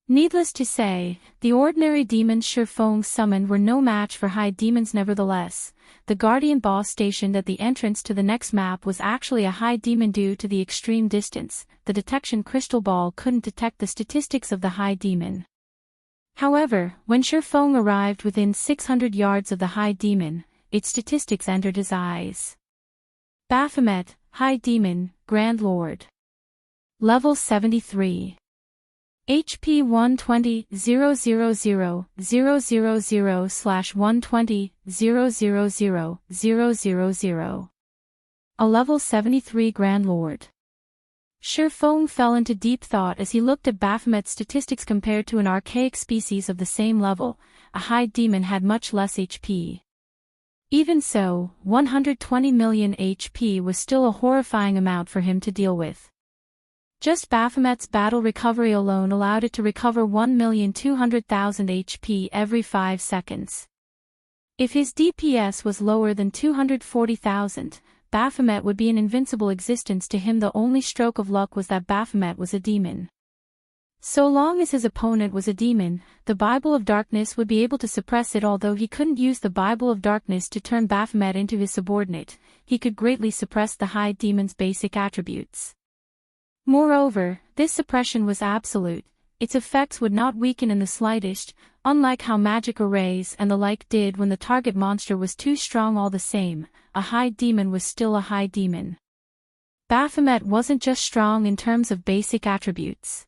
Needless to say, the ordinary demons Shurfeng summoned were no match for high demons. Nevertheless, the guardian boss stationed at the entrance to the next map was actually a high demon. Due to the extreme distance, the detection crystal ball couldn't detect the statistics of the high demon. However, when Shurfeng arrived within 600 yards of the high demon, its statistics entered his eyes. Baphomet, High Demon, Grand Lord. Level 73. HP 120 000 000/120 000 000. A level 73 Grand Lord. Shurfeng fell into deep thought as he looked at Baphomet's statistics. Compared to an archaic species of the same level, a high demon had much less HP. Even so, 120 million HP was still a horrifying amount for him to deal with. Just Baphomet's battle recovery alone allowed it to recover 1,200,000 HP every 5 seconds. If his DPS was lower than 240,000, Baphomet would be an invincible existence to him. The only stroke of luck was that Baphomet was a demon. So long as his opponent was a demon, the Bible of Darkness would be able to suppress it. Although he couldn't use the Bible of Darkness to turn Baphomet into his subordinate, he could greatly suppress the high demon's basic attributes. Moreover, this suppression was absolute. Its effects would not weaken in the slightest, unlike how magic arrays and the like did when the target monster was too strong. All the same, a high demon was still a high demon. Baphomet wasn't just strong in terms of basic attributes.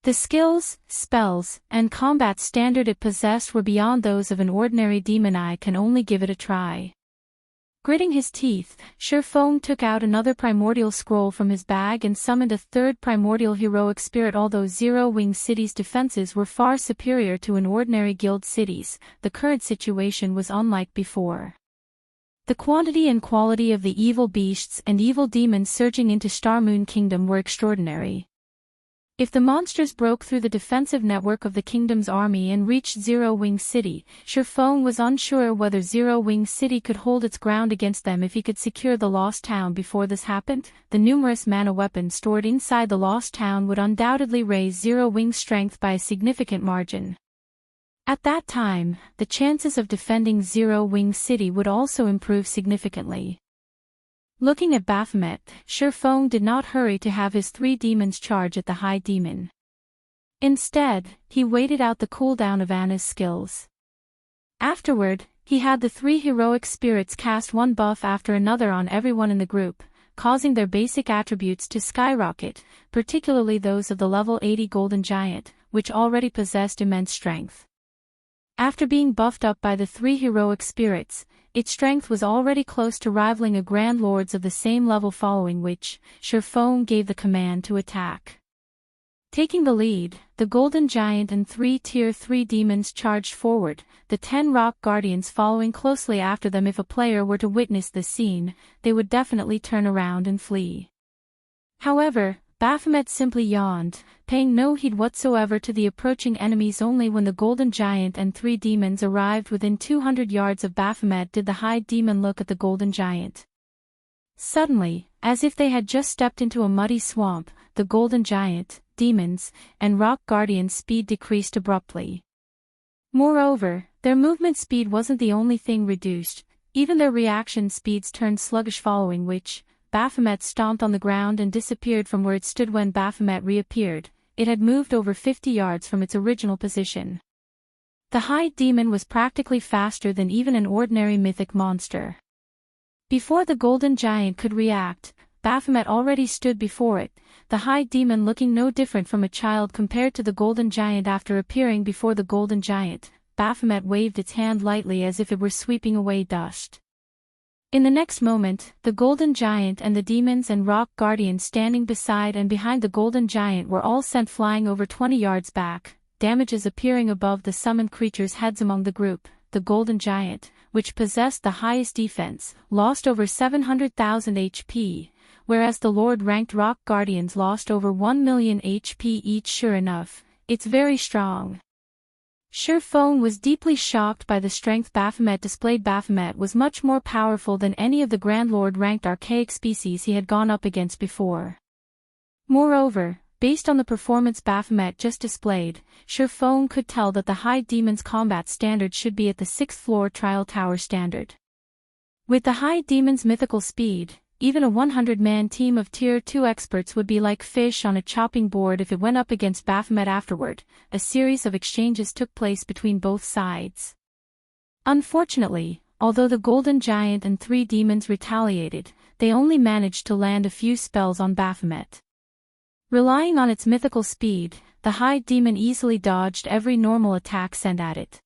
The skills, spells, and combat standard it possessed were beyond those of an ordinary demon. I can only give it a try. Gritting his teeth, Shurfeng took out another primordial scroll from his bag and summoned a third primordial heroic spirit. Although Zero-Wing City's defenses were far superior to an ordinary guild city's, the current situation was unlike before. The quantity and quality of the evil beasts and evil demons surging into Starmoon Kingdom were extraordinary. If the monsters broke through the defensive network of the kingdom's army and reached Zero Wing City, Shurfeng was unsure whether Zero Wing City could hold its ground against them if he could secure the Lost Town before this happened. The numerous mana weapons stored inside the Lost Town would undoubtedly raise Zero Wing's strength by a significant margin. At that time, the chances of defending Zero Wing City would also improve significantly. Looking at Baphomet, Shurfeng did not hurry to have his 3 demons charge at the High Demon. Instead, he waited out the cooldown of Anna's skills. Afterward, he had the 3 heroic spirits cast one buff after another on everyone in the group, causing their basic attributes to skyrocket, particularly those of the level 80 Golden Giant, which already possessed immense strength. After being buffed up by the 3 heroic spirits, its strength was already close to rivaling a Grand Lord's of the same level, following which, Shurfeng gave the command to attack. Taking the lead, the Golden Giant and 3 Tier 3 demons charged forward, the 10 Rock Guardians following closely after them. If a player were to witness this scene, they would definitely turn around and flee. However, Baphomet simply yawned, paying no heed whatsoever to the approaching enemies. Only when the Golden Giant and 3 demons arrived within 200 yards of Baphomet did the High Demon look at the Golden Giant. Suddenly, as if they had just stepped into a muddy swamp, the Golden Giant, demons, and Rock Guardians' speed decreased abruptly. Moreover, their movement speed wasn't the only thing reduced, even their reaction speeds turned sluggish, following which, Baphomet stomped on the ground and disappeared from where it stood. When Baphomet reappeared, it had moved over 50 yards from its original position. The High Demon was practically faster than even an ordinary mythic monster. Before the Golden Giant could react, Baphomet already stood before it, the High Demon looking no different from a child compared to the Golden Giant. After appearing before the Golden Giant, Baphomet waved its hand lightly as if it were sweeping away dust. In the next moment, the Golden Giant and the demons and Rock Guardians standing beside and behind the Golden Giant were all sent flying over 20 yards back, damages appearing above the summoned creatures' heads. Among the group, the Golden Giant, which possessed the highest defense, lost over 700,000 HP, whereas the Lord-ranked Rock Guardians lost over 1 million HP each. Sure enough, it's very strong. Shurfeng was deeply shocked by the strength Baphomet displayed. Baphomet was much more powerful than any of the Grand Lord-ranked archaic species he had gone up against before. Moreover, based on the performance Baphomet just displayed, Shurfeng could tell that the High Demon's combat standard should be at the 6th floor Trial Tower standard. With the High Demon's mythical speed, even a 100-man team of Tier 2 experts would be like fish on a chopping board if it went up against Baphomet. Afterward, a series of exchanges took place between both sides. Unfortunately, although the Golden Giant and 3 demons retaliated, they only managed to land a few spells on Baphomet. Relying on its mythical speed, the High Demon easily dodged every normal attack sent at it.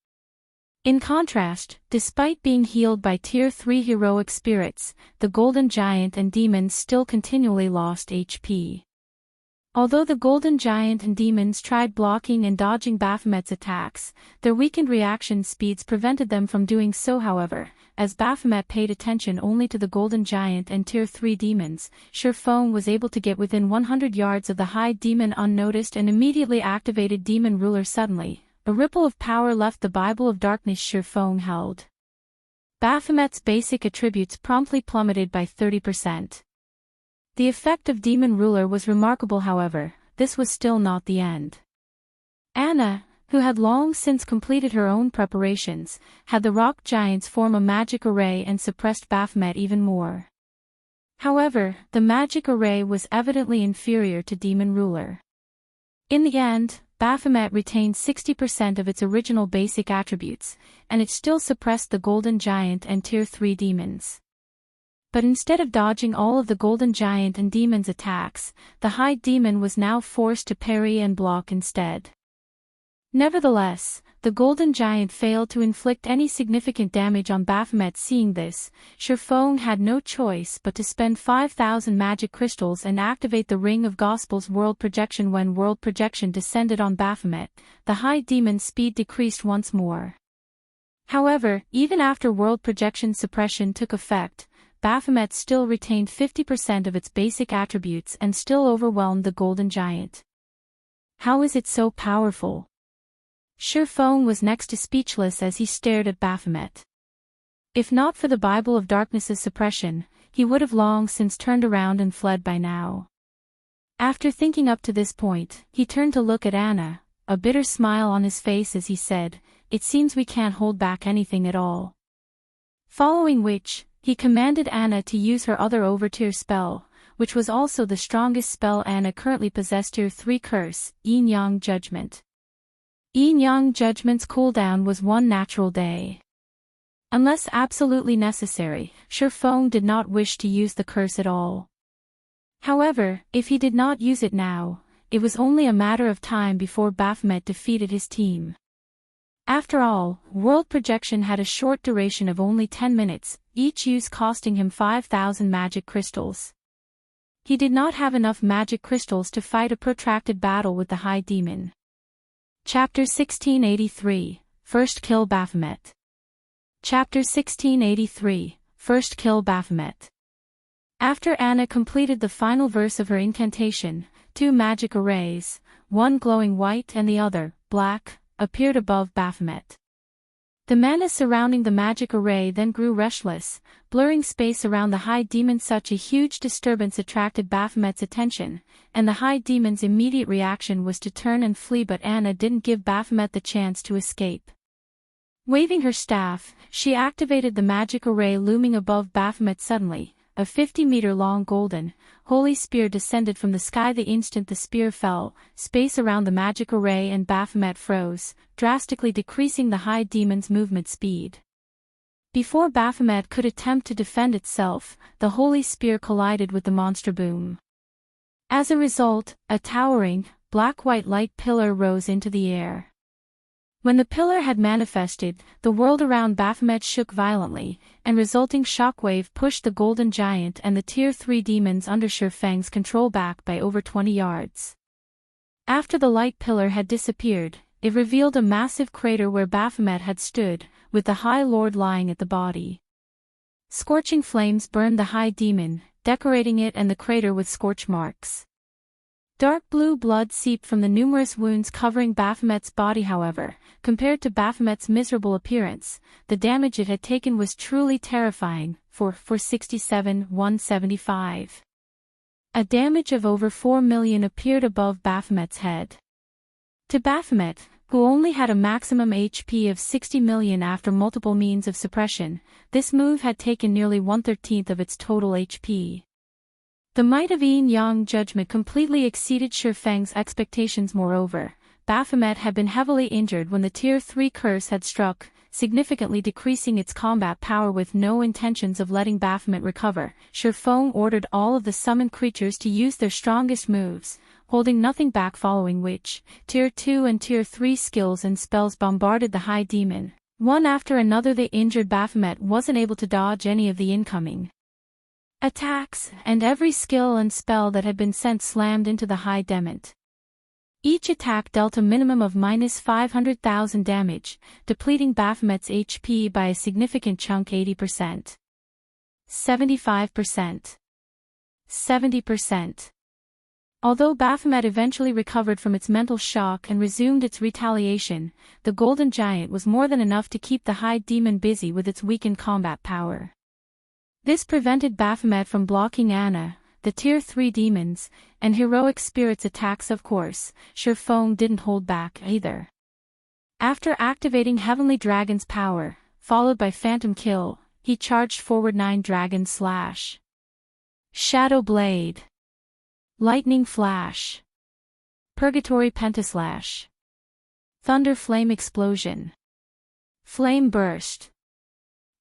In contrast, despite being healed by Tier 3 heroic spirits, the Golden Giant and demons still continually lost HP. Although the Golden Giant and demons tried blocking and dodging Baphomet's attacks, their weakened reaction speeds prevented them from doing so. However, as Baphomet paid attention only to the Golden Giant and Tier 3 demons, Shurfeng was able to get within 100 yards of the High Demon unnoticed and immediately activated Demon Ruler. Suddenly, a ripple of power left the Bible of Darkness Shurfeng held. Baphomet's basic attributes promptly plummeted by 30%. The effect of Demon Ruler was remarkable. However, this was still not the end. Anna, who had long since completed her own preparations, had the Rock Giants form a magic array and suppressed Baphomet even more. However, the magic array was evidently inferior to Demon Ruler. In the end, Baphomet retained 60% of its original basic attributes, and it still suppressed the Golden Giant and Tier 3 demons. But instead of dodging all of the Golden Giant and demons' attacks, the High Demon was now forced to parry and block instead. Nevertheless, the Golden Giant failed to inflict any significant damage on Baphomet. Seeing this, Shurfeng had no choice but to spend 5,000 magic crystals and activate the Ring of Gospel's World Projection. When World Projection descended on Baphomet, the High Demon's speed decreased once more. However, even after World Projection suppression took effect, Baphomet still retained 50% of its basic attributes and still overwhelmed the Golden Giant. How is it so powerful? Shurfeng was next to speechless as he stared at Baphomet. If not for the Bible of Darkness's suppression, he would have long since turned around and fled by now. After thinking up to this point, he turned to look at Anna, a bitter smile on his face as he said, "It seems we can't hold back anything at all." Following which, he commanded Anna to use her other overtier spell, which was also the strongest spell Anna currently possessed, Tier 3 curse, Yin-Yang Judgment. Yin-Yang Judgment's cooldown was 1 natural day. Unless absolutely necessary, Shurfeng did not wish to use the curse at all. However, if he did not use it now, it was only a matter of time before Baphomet defeated his team. After all, World Projection had a short duration of only 10 minutes, each use costing him 5,000 magic crystals. He did not have enough magic crystals to fight a protracted battle with the High Demon. Chapter 1683, First Kill Baphomet. Chapter 1683, First Kill Baphomet. After Anna completed the final verse of her incantation, 2 magic arrays, one glowing white and the other, black, appeared above Baphomet. The mana surrounding the magic array then grew restless, blurring space around the High Demon. Such a huge disturbance attracted Baphomet's attention, and the High Demon's immediate reaction was to turn and flee, but Anna didn't give Baphomet the chance to escape. Waving her staff, she activated the magic array looming above Baphomet. Suddenly, a 50-meter-long golden, holy spear descended from the sky. The instant the spear fell, space around the magic array and Baphomet froze, drastically decreasing the High Demon's movement speed. Before Baphomet could attempt to defend itself, the holy spear collided with the monster boom. As a result, a towering, black-white light pillar rose into the air. When the pillar had manifested, the world around Baphomet shook violently, and resulting shockwave pushed the Golden Giant and the Tier 3 demons under Shurfeng's control back by over 20 yards. After the light pillar had disappeared, it revealed a massive crater where Baphomet had stood, with the High Lord lying at the body. Scorching flames burned the High Demon, decorating it and the crater with scorch marks. Dark blue blood seeped from the numerous wounds covering Baphomet's body. However, compared to Baphomet's miserable appearance, the damage it had taken was truly terrifying. For 67,175. A damage of over 4 million appeared above Baphomet's head. To Baphomet, who only had a maximum HP of 60 million after multiple means of suppression, this move had taken nearly 1/13 of its total HP. The might of Yin-Yang Judgment completely exceeded Shurfeng's expectations. Moreover, Baphomet had been heavily injured when the Tier 3 curse had struck, significantly decreasing its combat power. With no intentions of letting Baphomet recover, Shurfeng ordered all of the summoned creatures to use their strongest moves, holding nothing back, following which, Tier 2 and Tier 3 skills and spells bombarded the High Demon. One after another, the injured Baphomet wasn't able to dodge any of the incoming attacks, and every skill and spell that had been sent slammed into the High Demon. Each attack dealt a minimum of -500,000 damage, depleting Baphomet's HP by a significant chunk. 80%. 75%. 70%. Although Baphomet eventually recovered from its mental shock and resumed its retaliation, the Golden Giant was more than enough to keep the High Demon busy with its weakened combat power. This prevented Baphomet from blocking Anna, the Tier 3 demons, and heroic spirits' attacks. Of course, Shurfeng didn't hold back either. After activating Heavenly Dragon's power, followed by Phantom Kill, he charged forward 9 Dragon Slash, Shadow Blade, Lightning Flash, Purgatory Pentaslash, Thunder Flame Explosion, Flame Burst.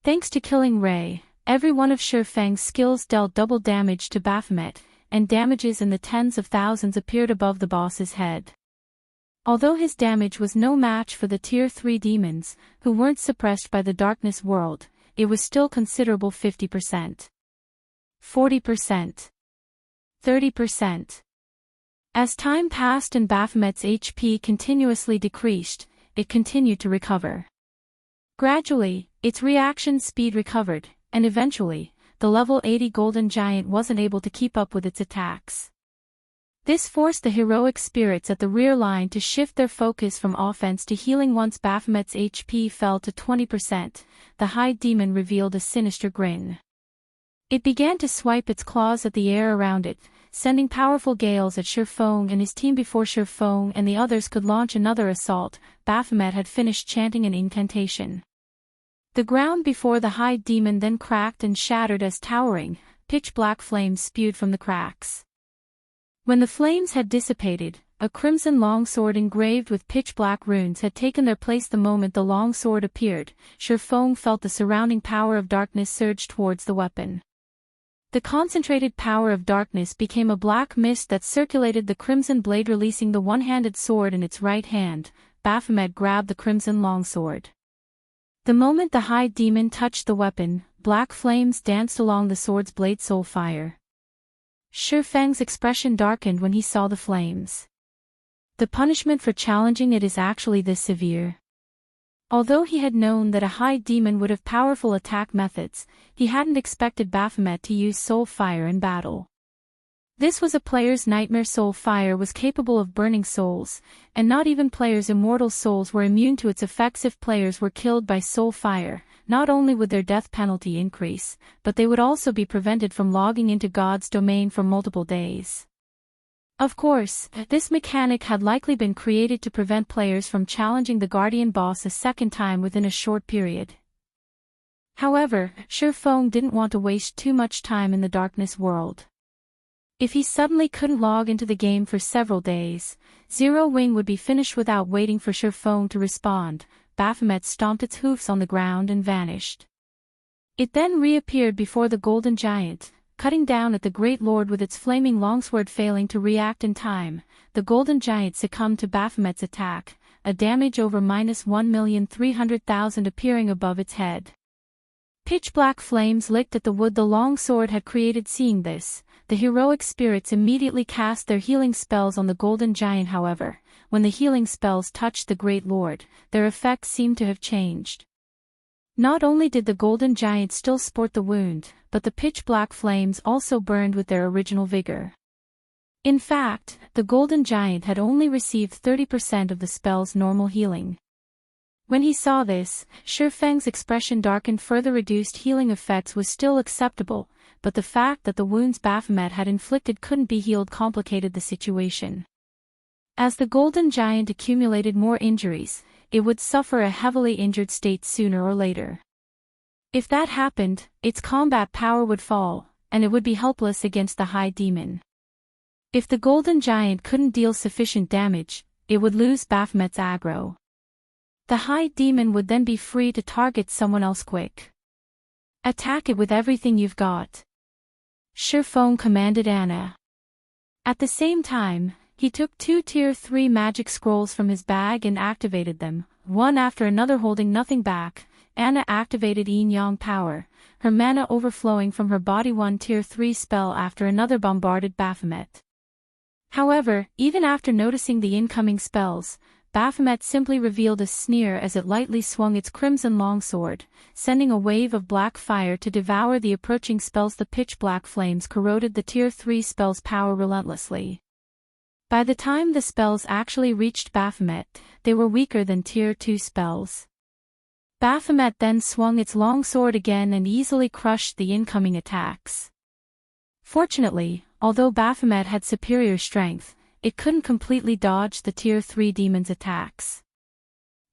Thanks to Killing Ray, every one of Shurfeng's skills dealt double damage to Baphomet, and damages in the tens of thousands appeared above the boss's head. Although his damage was no match for the Tier 3 demons, who weren't suppressed by the Darkness world, it was still considerable. 50%. 40%. 30%. As time passed and Baphomet's HP continuously decreased, it continued to recover. Gradually, its reaction speed recovered, and eventually, the level 80 Golden Giant wasn't able to keep up with its attacks. This forced the heroic spirits at the rear line to shift their focus from offense to healing. Once Baphomet's HP fell to 20%, the High Demon revealed a sinister grin. It began to swipe its claws at the air around it, sending powerful gales at Shurfong and his team. Before Shurfong and the others could launch another assault, Baphomet had finished chanting an incantation. The ground before the High Demon then cracked and shattered as towering, pitch-black flames spewed from the cracks. When the flames had dissipated, a crimson longsword engraved with pitch-black runes had taken their place. The moment the longsword appeared, Shurfong felt the surrounding power of darkness surge towards the weapon. The concentrated power of darkness became a black mist that circulated the crimson blade. Releasing the one-handed sword in its right hand, Baphomet grabbed the crimson longsword. The moment the High Demon touched the weapon, black flames danced along the sword's blade. Soulfire. Shurfeng's expression darkened when he saw the flames. The punishment for challenging it is actually this severe. Although he had known that a High Demon would have powerful attack methods, he hadn't expected Baphomet to use Soul Fire in battle. This was a player's nightmare. Soul Fire was capable of burning souls, and not even players' immortal souls were immune to its effects. If players were killed by Soul Fire, not only would their death penalty increase, but they would also be prevented from logging into God's domain for multiple days. Of course, this mechanic had likely been created to prevent players from challenging the Guardian boss a second time within a short period. However, Shurfong didn't want to waste too much time in the darkness world. If he suddenly couldn't log into the game for several days, Zero Wing would be finished. Without waiting for Shurfong to respond, Baphomet stomped its hoofs on the ground and vanished. It then reappeared before the Golden Giant, cutting down at the Great Lord with its flaming longsword. Failing to react in time, the Golden Giant succumbed to Baphomet's attack, a damage over -1,300,000 appearing above its head. Pitch-black flames licked at the wood the longsword had created. Seeing this, the heroic spirits immediately cast their healing spells on the Golden Giant. However, when the healing spells touched the Great Lord, their effects seemed to have changed. Not only did the Golden Giant still sport the wound, but the pitch-black flames also burned with their original vigor. In fact, the Golden Giant had only received 30% of the spell's normal healing. When he saw this, Shurfeng's expression darkened. Further reduced healing effects was still acceptable, but the fact that the wounds Baphomet had inflicted couldn't be healed complicated the situation. As the Golden Giant accumulated more injuries, it would suffer a heavily injured state sooner or later. If that happened, its combat power would fall, and it would be helpless against the High Demon. If the Golden Giant couldn't deal sufficient damage, it would lose Baphomet's aggro. The High Demon would then be free to target someone else quick. Attack it with everything you've got, Shurfong commanded Anna. At the same time, he took 2 Tier 3 magic scrolls from his bag and activated them, one after another. Holding nothing back, Anna activated Yin Yang power, her mana overflowing from her body. 1 Tier 3 spell after another bombarded Baphomet. However, even after noticing the incoming spells, Baphomet simply revealed a sneer as it lightly swung its crimson longsword, sending a wave of black fire to devour the approaching spells. The pitch-black flames corroded the Tier 3 spell's power relentlessly. By the time the spells actually reached Baphomet, they were weaker than Tier 2 spells. Baphomet then swung its longsword again and easily crushed the incoming attacks. Fortunately, although Baphomet had superior strength, it couldn't completely dodge the Tier 3 demon's attacks.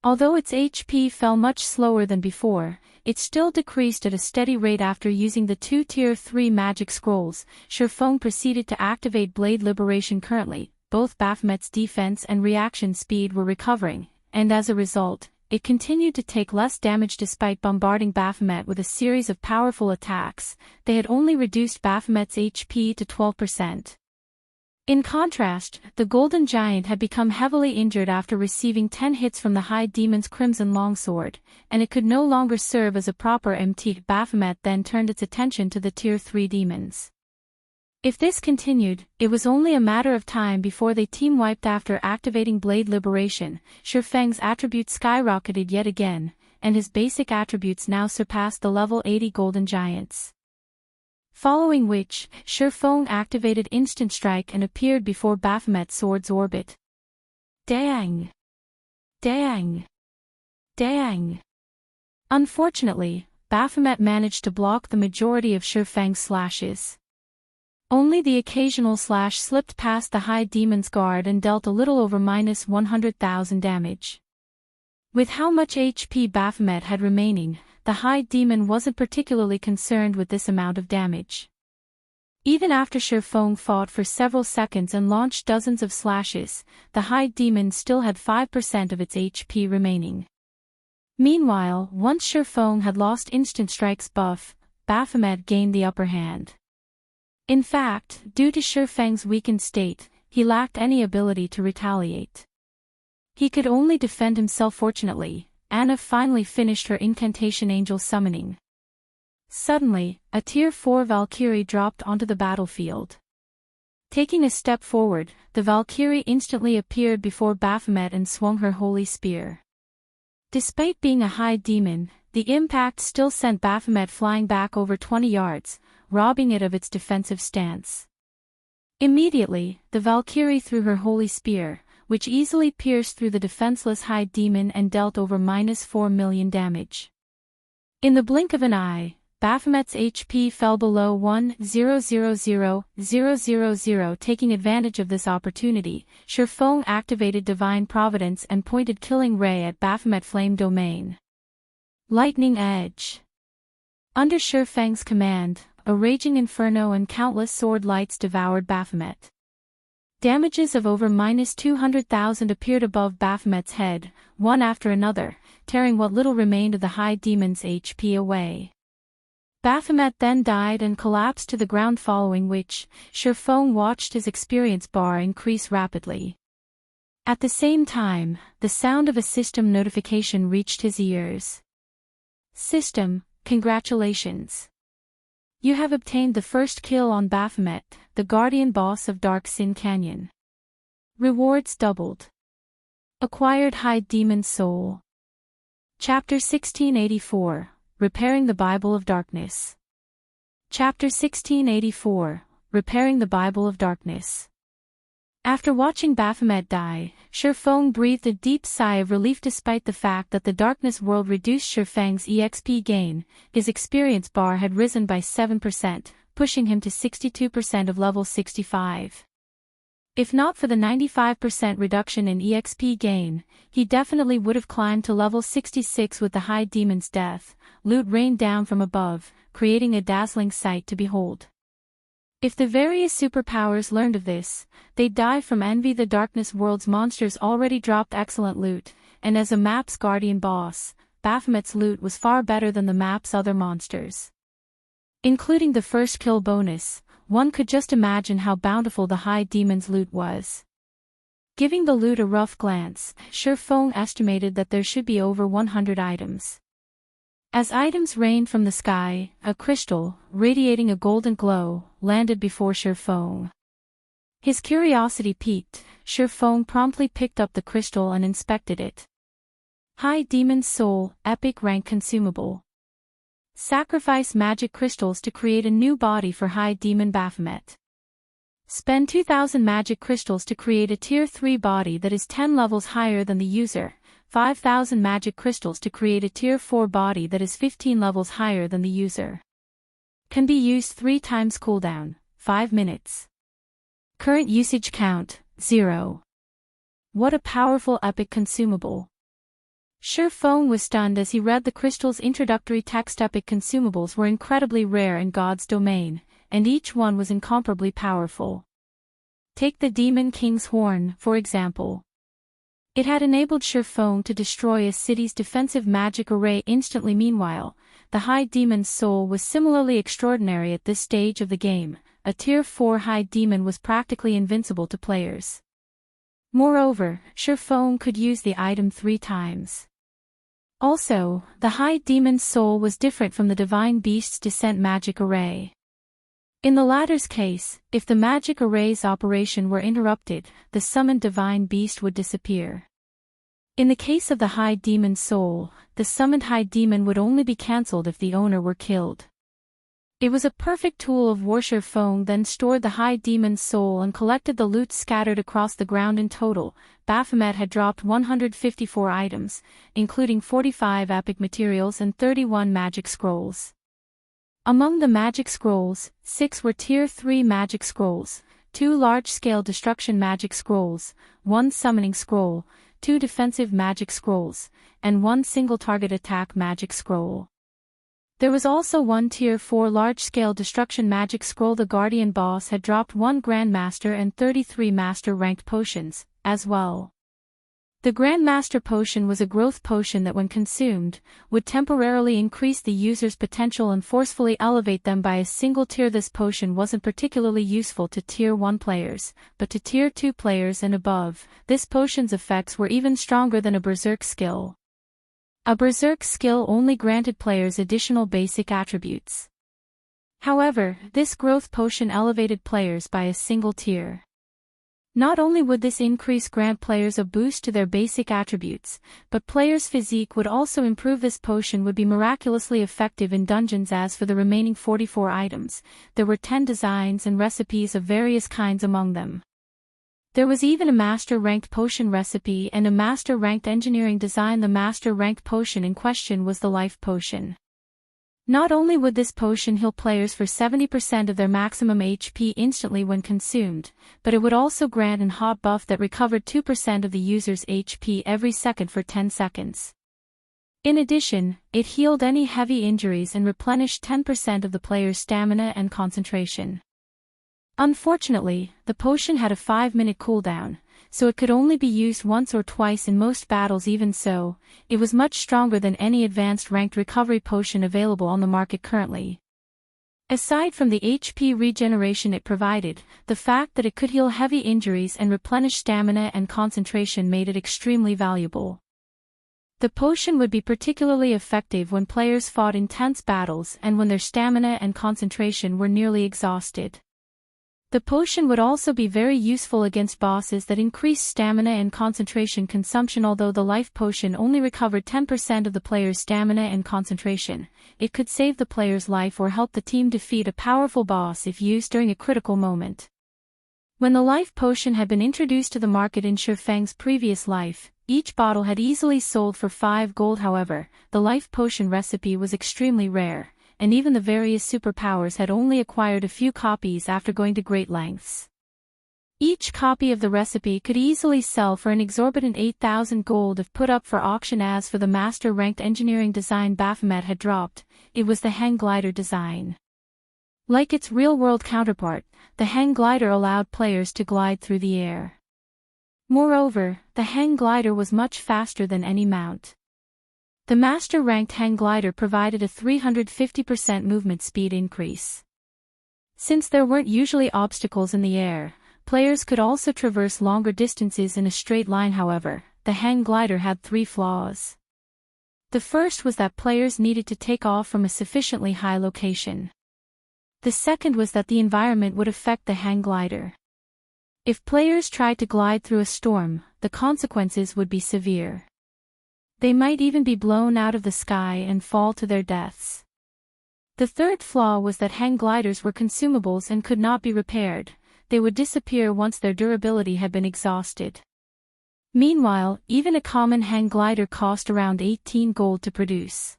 Although its HP fell much slower than before, it still decreased at a steady rate. After using the 2 Tier 3 magic scrolls, Shurfong proceeded to activate Blade Liberation. Currently, both Baphomet's defense and reaction speed were recovering, and as a result, it continued to take less damage despite bombarding Baphomet with a series of powerful attacks. They had only reduced Baphomet's HP to 12%. In contrast, the Golden Giant had become heavily injured after receiving 10 hits from the High Demon's Crimson Longsword, and it could no longer serve as a proper MT. Baphomet then turned its attention to the Tier 3 demons. If this continued, it was only a matter of time before they team-wiped. After activating Blade Liberation, Shurfeng's attributes skyrocketed yet again, and his basic attributes now surpassed the level 80 Golden Giants. Following which, Shurfong activated Instant Strike and appeared before Baphomet's sword's orbit. Dang! Dang! Dang! Unfortunately, Baphomet managed to block the majority of Shurfang's slashes. Only the occasional slash slipped past the High Demon's guard and dealt a little over minus 100,000 damage. With how much HP Baphomet had remaining, the High Demon wasn't particularly concerned with this amount of damage. Even after Shurfong fought for several seconds and launched dozens of slashes, the High Demon still had 5% of its HP remaining. Meanwhile, once Shurfong had lost Instant Strike's buff, Baphomet gained the upper hand. In fact, due to Shurfang's weakened state, he lacked any ability to retaliate. He could only defend himself. Fortunately, Anna finally finished her incantation angel summoning. Suddenly, a Tier 4 Valkyrie dropped onto the battlefield. Taking a step forward, the Valkyrie instantly appeared before Baphomet and swung her holy spear. Despite being a high demon, the impact still sent Baphomet flying back over 20 yards, robbing it of its defensive stance. Immediately, the Valkyrie threw her holy spear, which easily pierced through the defenseless high demon and dealt over minus 4 million damage. In the blink of an eye, Baphomet's HP fell below 1,000,000. Taking advantage of this opportunity, Shurfong activated Divine Providence and pointed Killing Ray at Baphomet Flame Domain. Lightning Edge. Under Shurfang's command, a raging inferno and countless sword lights devoured Baphomet. Damages of over minus 200,000 appeared above Baphomet's head, one after another, tearing what little remained of the High Demon's HP away. Baphomet then died and collapsed to the ground, following which, Shurfong watched his experience bar increase rapidly. At the same time, the sound of a system notification reached his ears. System, congratulations. You have obtained the first kill on Baphomet, the guardian boss of Dark Sin Canyon. Rewards doubled. Acquired High Demon Soul. Chapter 1684, Repairing the Bible of Darkness. Chapter 1684, Repairing the Bible of Darkness. After watching Baphomet die, Shurfong breathed a deep sigh of relief. Despite the fact that the Darkness world reduced Shurfang's EXP gain, his experience bar had risen by 7%, pushing him to 62% of level 65. If not for the 95% reduction in EXP gain, he definitely would have climbed to level 66. With the High Demon's death, loot rained down from above, creating a dazzling sight to behold. If the various superpowers learned of this, they'd die from envy. The Darkness world's monsters already dropped excellent loot, and as a map's guardian boss, Baphomet's loot was far better than the map's other monsters. Including the first kill bonus, one could just imagine how bountiful the High Demon's loot was. Giving the loot a rough glance, Shurfong estimated that there should be over 100 items. As items rained from the sky, a crystal, radiating a golden glow, landed before Shurfong. His curiosity piqued, Shurfong promptly picked up the crystal and inspected it. High Demon's Soul, Epic Rank Consumable. Sacrifice magic crystals to create a new body for High Demon Baphomet. Spend 2,000 magic crystals to create a Tier 3 body that is 10 levels higher than the user, 5,000 magic crystals to create a Tier 4 body that is 15 levels higher than the user. Can be used 3 times cooldown, 5 minutes. Current usage count, 0. What a powerful epic consumable. Shurfong was stunned as he read the crystal's introductory text. Epic consumables were incredibly rare in God's domain, and each one was incomparably powerful. Take the Demon King's Horn, for example. It had enabled Shurfong to destroy a city's defensive magic array instantly. Meanwhile, the High Demon's Soul was similarly extraordinary at this stage of the game. A Tier 4 High Demon was practically invincible to players. Moreover, Shurfong could use the item 3 times. Also, the High Demon's Soul was different from the Divine Beast's Descent magic array. In the latter's case, if the magic array's operation were interrupted, the summoned Divine Beast would disappear. In the case of the High Demon's Soul, the summoned High Demon would only be cancelled if the owner were killed. It was a perfect tool of Warshire Fong then stored the High Demon's soul and collected the loot scattered across the ground. In total, Baphomet had dropped 154 items, including 45 epic materials and 31 magic scrolls. Among the magic scrolls, 6 were Tier 3 magic scrolls, 2 large-scale destruction magic scrolls, 1 summoning scroll, 2 defensive magic scrolls, and 1 single-target attack magic scroll. There was also 1 Tier 4 large-scale destruction magic scroll. The Guardian boss had dropped 1 Grandmaster and 33 Master-ranked potions, as well. The Grandmaster potion was a growth potion that when consumed, would temporarily increase the user's potential and forcefully elevate them by a single tier. This potion wasn't particularly useful to Tier 1 players, but to Tier 2 players and above, this potion's effects were even stronger than a Berserk skill. A Berserk skill only granted players additional basic attributes. However, this growth potion elevated players by a single tier. Not only would this increase grant players a boost to their basic attributes, but players' physique would also improve. This potion would be miraculously effective in dungeons. As for the remaining 44 items, there were 10 designs and recipes of various kinds among them. There was even a Master-ranked potion recipe and a Master-ranked engineering design. The Master-ranked potion in question was the Life Potion. Not only would this potion heal players for 70% of their maximum HP instantly when consumed, but it would also grant an hot buff that recovered 2% of the user's HP every second for 10 seconds. In addition, it healed any heavy injuries and replenished 10% of the player's stamina and concentration. Unfortunately, the potion had a 5-minute cooldown, so it could only be used once or twice in most battles. Even so, it was much stronger than any advanced ranked recovery potion available on the market currently. Aside from the HP regeneration it provided, the fact that it could heal heavy injuries and replenish stamina and concentration made it extremely valuable. The potion would be particularly effective when players fought intense battles and when their stamina and concentration were nearly exhausted. The potion would also be very useful against bosses that increased stamina and concentration consumption. Although the Life Potion only recovered 10% of the player's stamina and concentration, it could save the player's life or help the team defeat a powerful boss if used during a critical moment. When the Life Potion had been introduced to the market in Shifeng's previous life, each bottle had easily sold for 5 gold. However, the Life Potion recipe was extremely rare, and even the various superpowers had only acquired a few copies after going to great lengths. Each copy of the recipe could easily sell for an exorbitant 8,000 gold if put up for auction. As for the Master-ranked engineering design Baphomet had dropped, it was the Hang Glider design. Like its real-world counterpart, the Hang Glider allowed players to glide through the air. Moreover, the Hang Glider was much faster than any mount. The Master-ranked Hang Glider provided a 350% movement speed increase. Since there weren't usually obstacles in the air, players could also traverse longer distances in a straight line. However, the Hang Glider had 3 flaws. The first was that players needed to take off from a sufficiently high location. The second was that the environment would affect the Hang Glider. If players tried to glide through a storm, the consequences would be severe. They might even be blown out of the sky and fall to their deaths. The third flaw was that Hang Gliders were consumables and could not be repaired. They would disappear once their durability had been exhausted. Meanwhile, even a common Hang Glider cost around 18 gold to produce.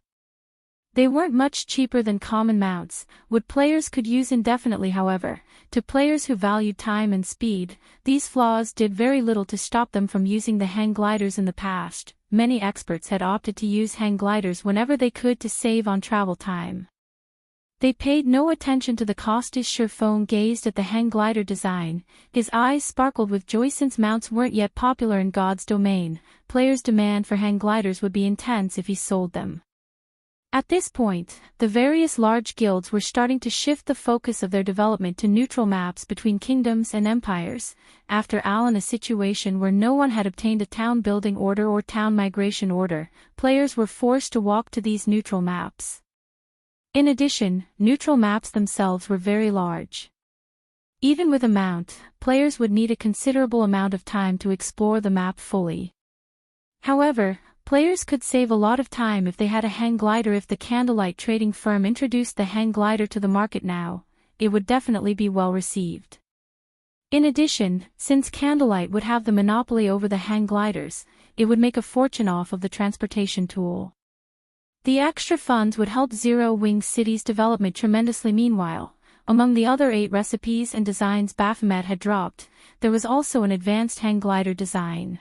They weren't much cheaper than common mounts, which players could use indefinitely. However, to players who valued time and speed, these flaws did very little to stop them from using the Hang Gliders in the past. Many experts had opted to use Hang Gliders whenever they could to save on travel time. They paid no attention to the cost as Shifeng gazed at the Hang Glider design. His eyes sparkled with joy. Since mounts weren't yet popular in God's domain, players' demand for Hang Gliders would be intense if he sold them. At this point, the various large guilds were starting to shift the focus of their development to neutral maps between kingdoms and empires. After all, in a situation where no one had obtained a town building order or town migration order, players were forced to walk to these neutral maps. In addition, neutral maps themselves were very large. Even with a mount, players would need a considerable amount of time to explore the map fully. However, Players could save a lot of time if they had a hang glider. If the Candlelight trading firm introduced the hang glider to the market now, it would definitely be well received. In addition, since Candlelight would have the monopoly over the hang gliders, it would make a fortune off of the transportation tool. The extra funds would help Zero Wing City's development tremendously. Meanwhile, among the other 8 recipes and designs Baphomet had dropped, there was also an advanced hang glider design.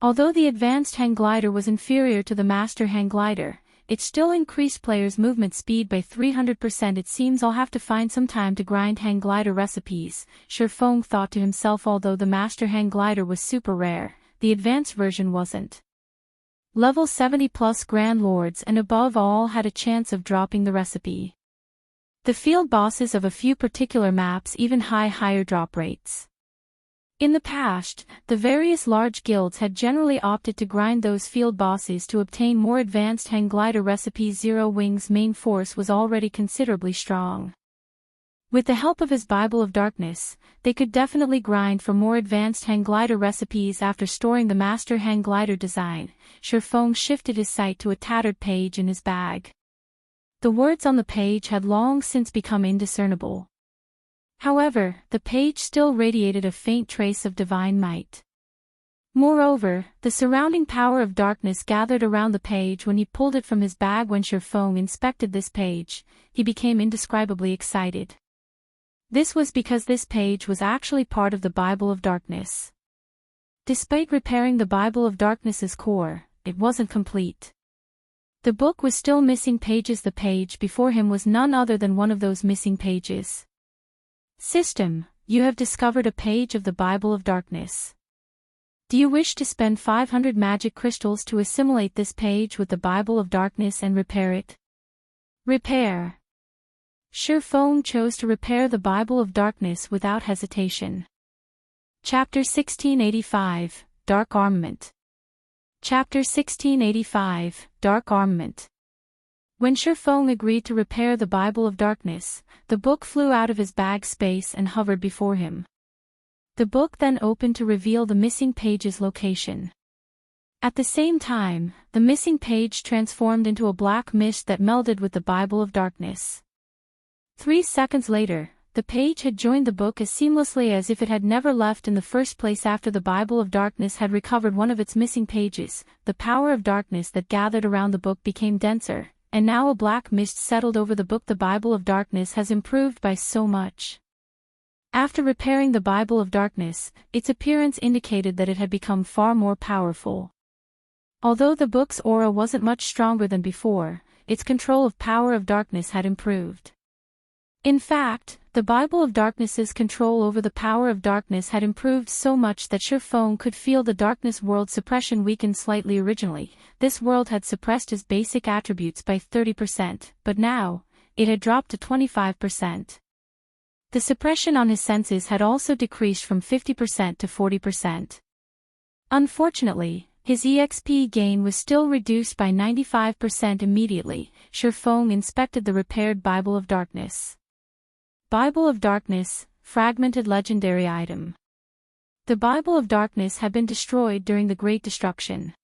Although the advanced hang glider was inferior to the master hang glider, it still increased players' movement speed by 300%. It seems I'll have to find some time to grind hang glider recipes, Shurfong thought to himself. Although the master hang glider was super rare, the advanced version wasn't. Level 70 plus Grand Lords and above all had a chance of dropping the recipe. The field bosses of a few particular maps even higher drop rates. In the past, the various large guilds had generally opted to grind those field bosses to obtain more advanced hang glider recipes. Zero Wing's main force was already considerably strong. With the help of his Bible of Darkness, they could definitely grind for more advanced hang glider recipes. After storing the master hang glider design, Shurfong shifted his sight to a tattered page in his bag. The words on the page had long since become indiscernible. However, the page still radiated a faint trace of divine might. Moreover, the surrounding power of darkness gathered around the page when he pulled it from his bag. When Shurfong inspected this page, he became indescribably excited. This was because this page was actually part of the Bible of Darkness. Despite repairing the Bible of Darkness's core, it wasn't complete. The book was still missing pages. The page before him was none other than one of those missing pages. System, you have discovered a page of the Bible of Darkness. Do you wish to spend 500 magic crystals to assimilate this page with the Bible of Darkness and repair it? Repair. Shurfong chose to repair the Bible of Darkness without hesitation. Chapter 1685, Dark Armament. Chapter 1685, Dark Armament. When Shurfong agreed to repair the Bible of Darkness, the book flew out of his bag space and hovered before him. The book then opened to reveal the missing page's location. At the same time, the missing page transformed into a black mist that melded with the Bible of Darkness. 3 seconds later, the page had joined the book as seamlessly as if it had never left in the first place. After the Bible of Darkness had recovered one of its missing pages, the power of darkness that gathered around the book became denser, and now a black mist settled over the book. The Bible of Darkness has improved by so much. After repairing the Bible of Darkness, its appearance indicated that it had become far more powerful. Although the book's aura wasn't much stronger than before, its control of power of darkness had improved. In fact, the Bible of Darkness's control over the power of darkness had improved so much that Shurfong could feel the darkness world suppression weakened slightly. Originally, this world had suppressed his basic attributes by 30%, but now, it had dropped to 25%. The suppression on his senses had also decreased from 50% to 40%. Unfortunately, his EXP gain was still reduced by 95%. Immediately, Shurfong inspected the repaired Bible of Darkness. Bible of Darkness, fragmented legendary item. The Bible of Darkness had been destroyed during the Great Destruction.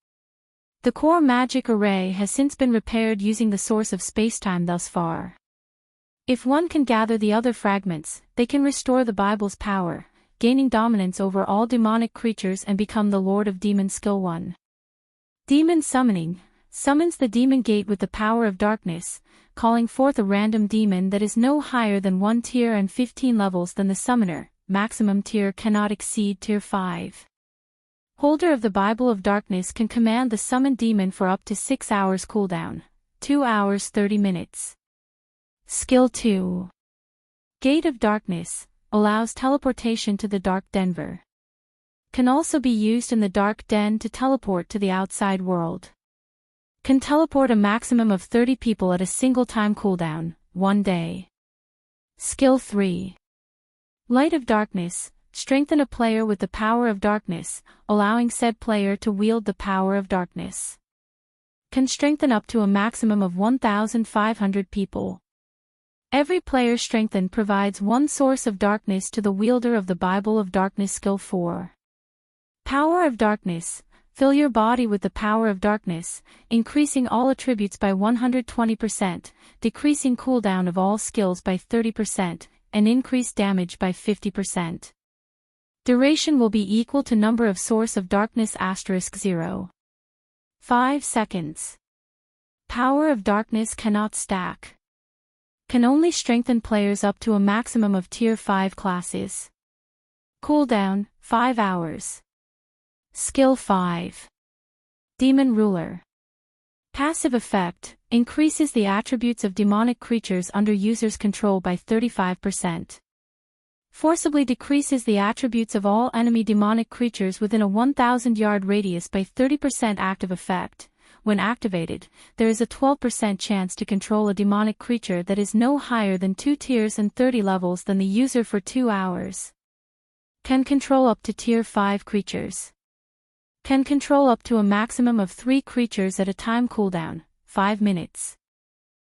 The core magic array has since been repaired using the source of spacetime thus far. If one can gather the other fragments, they can restore the Bible's power, gaining dominance over all demonic creatures and become the Lord of Demons. Skill 1. Demon Summoning. Summons the demon gate with the power of darkness, calling forth a random demon that is no higher than 1 tier and 15 levels than the summoner. Maximum tier cannot exceed tier 5. Holder of the Bible of Darkness can command the summoned demon for up to 6 hours cooldown, 2 hours 30 minutes. Skill 2. Gate of Darkness, allows teleportation to the Dark Denver. Can also be used in the Dark Den to teleport to the outside world. Can teleport a maximum of 30 people at a single time cooldown, 1 day. Skill 3. Light of Darkness, strengthen a player with the power of darkness, allowing said player to wield the power of darkness. Can strengthen up to a maximum of 1,500 people. Every player strengthened provides 1 source of darkness to the wielder of the Bible of Darkness. Skill 4. Power of Darkness, Fill your body with the power of darkness, increasing all attributes by 120%, decreasing cooldown of all skills by 30%, and increase damage by 50%. Duration will be equal to number of source of darkness *0. 5 seconds. Power of darkness cannot stack. Can only strengthen players up to a maximum of tier 5 classes. Cooldown, 5 hours. Skill 5. Demon Ruler. Passive effect, increases the attributes of demonic creatures under user's control by 35%. Forcibly decreases the attributes of all enemy demonic creatures within a 1,000-yard radius by 30%. Active effect. When activated, there is a 12% chance to control a demonic creature that is no higher than 2 tiers and 30 levels than the user for 2 hours. Can control up to tier 5 creatures. Can control up to a maximum of 3 creatures at a time. Cooldown, 5 minutes.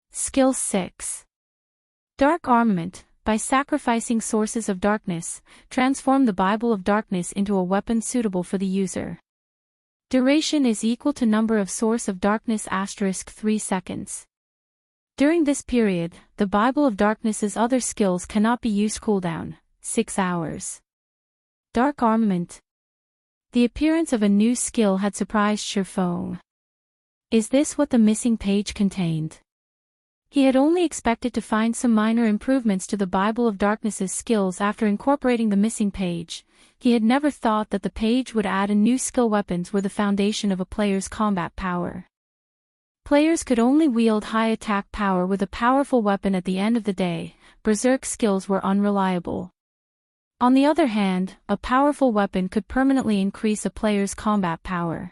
Skill 6. Dark Armament. By sacrificing sources of darkness, transform the Bible of Darkness into a weapon suitable for the user. Duration is equal to number of source of darkness *3 seconds. During this period, the Bible of Darkness's other skills cannot be used. Cooldown, 6 hours. Dark Armament. The appearance of a new skill had surprised Shurfong. Is this what the missing page contained? He had only expected to find some minor improvements to the Bible of Darkness's skills after incorporating the missing page. He had never thought that the page would add a new skill. Weapons were the foundation of a player's combat power. Players could only wield high attack power with a powerful weapon at the end of the day. Berserk skills were unreliable. On the other hand, a powerful weapon could permanently increase a player's combat power.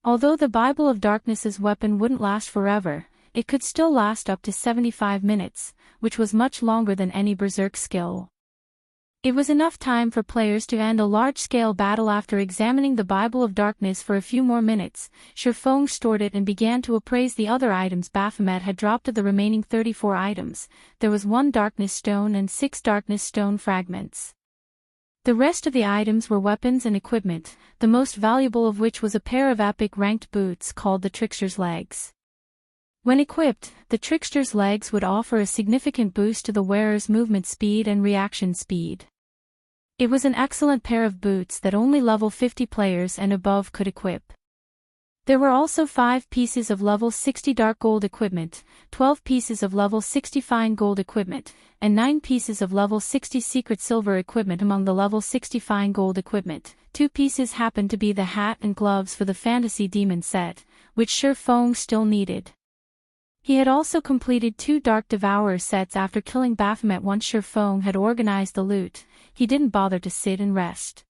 Although the Bible of Darkness's weapon wouldn't last forever, it could still last up to 75 minutes, which was much longer than any berserk skill. It was enough time for players to end a large-scale battle. After examining the Bible of Darkness for a few more minutes, Shurfong stored it and began to appraise the other items Baphomet had dropped. Of the remaining 34 items, there was 1 darkness stone and 6 darkness stone fragments. The rest of the items were weapons and equipment, the most valuable of which was a pair of epic ranked boots called the Trickster's Legs. When equipped, the Trickster's Legs would offer a significant boost to the wearer's movement speed and reaction speed. It was an excellent pair of boots that only level 50 players and above could equip. There were also 5 pieces of level 60 dark gold equipment, 12 pieces of level 60 fine gold equipment, and 9 pieces of level 60 secret silver equipment. Among the level 60 fine gold equipment, 2 pieces happened to be the hat and gloves for the Fantasy Demon set, which Shurfong still needed. He had also completed 2 Dark Devourer sets after killing Baphomet. Once Shurfong had organized the loot, he didn't bother to sit and rest.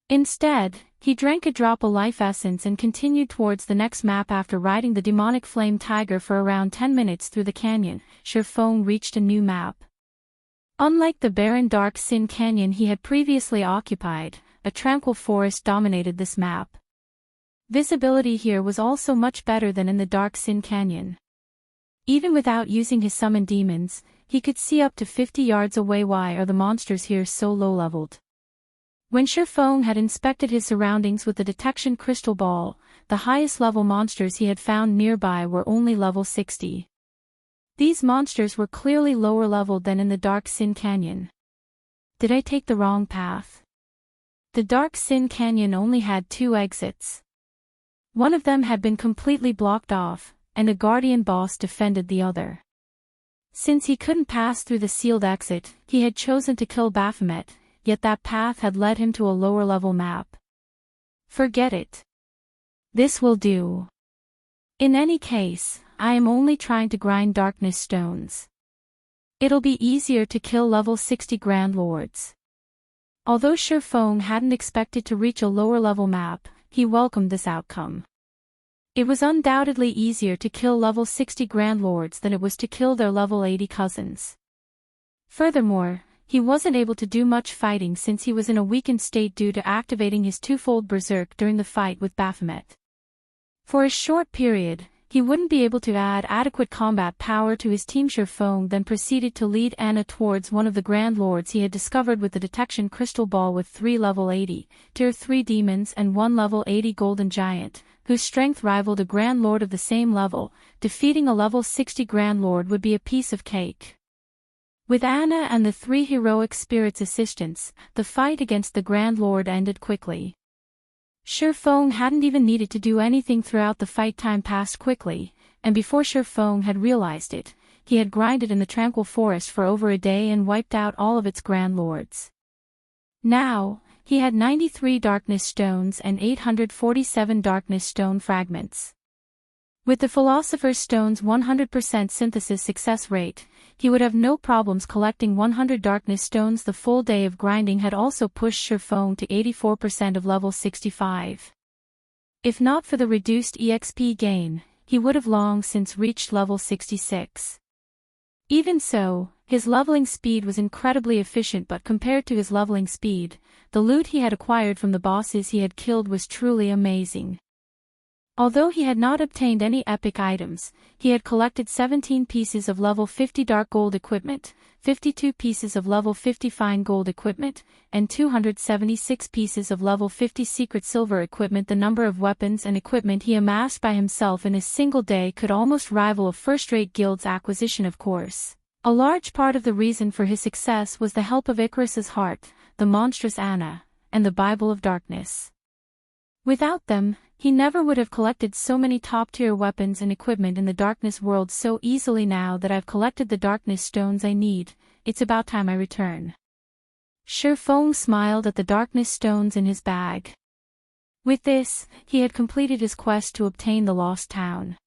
Instead, he drank a drop of life essence and continued towards the next map. After riding the demonic flame tiger for around 10 minutes through the canyon, Shurfong reached a new map. Unlike the barren Dark Sin Canyon he had previously occupied, a tranquil forest dominated this map. Visibility here was also much better than in the Dark Sin Canyon. Even without using his summoned demons, he could see up to 50 yards away. Why are the monsters here so low-leveled? When Shurfong had inspected his surroundings with the detection crystal ball, the highest level monsters he had found nearby were only level 60. These monsters were clearly lower leveled than in the Dark Sin Canyon. Did I take the wrong path? The Dark Sin Canyon only had 2 exits. One of them had been completely blocked off, and a guardian boss defended the other. Since he couldn't pass through the sealed exit, he had chosen to kill Baphomet, yet that path had led him to a lower-level map. Forget it. This will do. In any case, I am only trying to grind darkness stones. It'll be easier to kill level 60 Grand Lords. Although Shurfong hadn't expected to reach a lower-level map, he welcomed this outcome. It was undoubtedly easier to kill level 60 Grand Lords than it was to kill their level 80 cousins. Furthermore, he wasn't able to do much fighting since he was in a weakened state due to activating his twofold berserk during the fight with Baphomet. For a short period, he wouldn't be able to add adequate combat power to his team. Shurfeng then proceeded to lead Anna towards one of the Grand Lords he had discovered with the detection crystal ball with 3 level 80, tier 3 demons and 1 level 80 golden giant, whose strength rivaled a Grand Lord of the same level. Defeating a level 60 Grand Lord would be a piece of cake. With Anna and the 3 heroic spirits' assistance, the fight against the Grand Lord ended quickly. Shurfeng hadn't even needed to do anything throughout the fight. Time passed quickly, and before Shurfeng had realized it, he had grinded in the tranquil forest for over a day and wiped out all of its Grand Lords. Now, he had 93 darkness stones and 847 darkness stone fragments. With the Philosopher's Stone's 100% synthesis success rate, he would have no problems collecting 100 darkness stones. The full day of grinding had also pushed Shurfeng to 84% of level 65. If not for the reduced EXP gain, he would have long since reached level 66. Even so, his leveling speed was incredibly efficient, but compared to his leveling speed, the loot he had acquired from the bosses he had killed was truly amazing. Although he had not obtained any epic items, he had collected 17 pieces of level 50 dark gold equipment, 52 pieces of level 50 fine gold equipment, and 276 pieces of level 50 secret silver equipment. The number of weapons and equipment he amassed by himself in a single day could almost rival a first-rate guild's acquisition. Of course, a large part of the reason for his success was the help of Icarus's heart, the monstrous Anna, and the Bible of Darkness. Without them, he never would have collected so many top-tier weapons and equipment in the darkness world so easily. Now that I've collected the darkness stones I need, it's about time I return. Shurfeng smiled at the darkness stones in his bag. With this, he had completed his quest to obtain the lost town.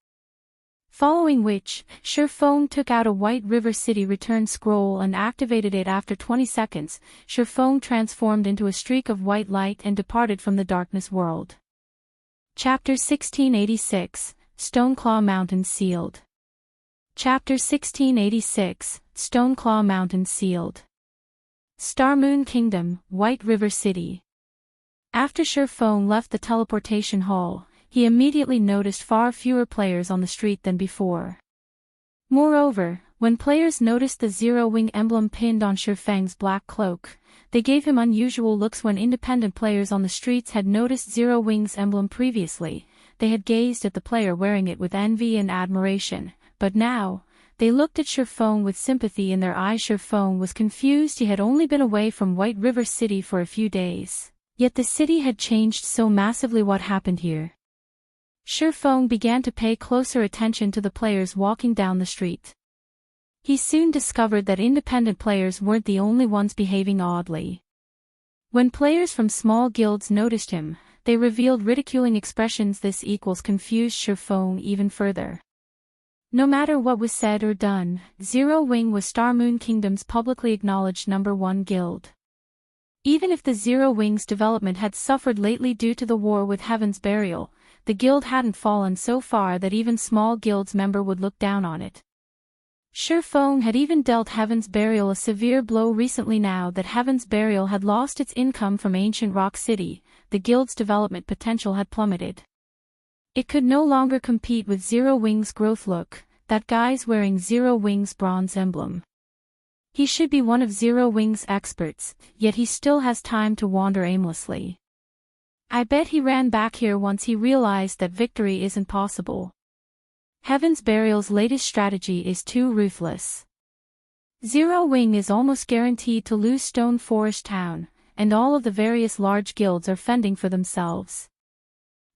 Following which, Shurfeng took out a White River City return scroll and activated it. After 20 seconds, Shurfeng transformed into a streak of white light and departed from the darkness world. Chapter 1686, Stoneclaw Mountain Sealed. Chapter 1686, Stoneclaw Mountain Sealed. Starmoon Kingdom, White River City. After Shurfeng left the teleportation hall, he immediately noticed far fewer players on the street than before. Moreover, when players noticed the zero-wing emblem pinned on Shurfeng's black cloak, they gave him unusual looks. When independent players on the streets had noticed Zero-Wing's emblem previously, they had gazed at the player wearing it with envy and admiration, but now, they looked at Shurfeng with sympathy in their eyes. Shurfeng was confused. He had only been away from White River City for a few days, yet the city had changed so massively. What happened here? Shurfeng began to pay closer attention to the players walking down the street. He soon discovered that independent players weren't the only ones behaving oddly. When players from small guilds noticed him, they revealed ridiculing expressions. This confused Shurfeng even further. No matter what was said or done, Zero-Wing was Starmoon Kingdom's publicly acknowledged #1 guild. Even if the Zero-Wing's development had suffered lately due to the war with Heaven's Burial, the guild hadn't fallen so far that even small guild's member would look down on it. Shurfeng had even dealt Heaven's Burial a severe blow recently. Now that Heaven's Burial had lost its income from ancient Rock City, the guild's development potential had plummeted. It could no longer compete with Zero-Wing's growth. Look, that guy's wearing Zero-Wing's bronze emblem. He should be one of Zero-Wing's experts, yet he still has time to wander aimlessly. I bet he ran back here once he realized that victory isn't possible. Heaven's Burial's latest strategy is too ruthless. Zero-Wing is almost guaranteed to lose Stone Forest Town, and all of the various large guilds are fending for themselves.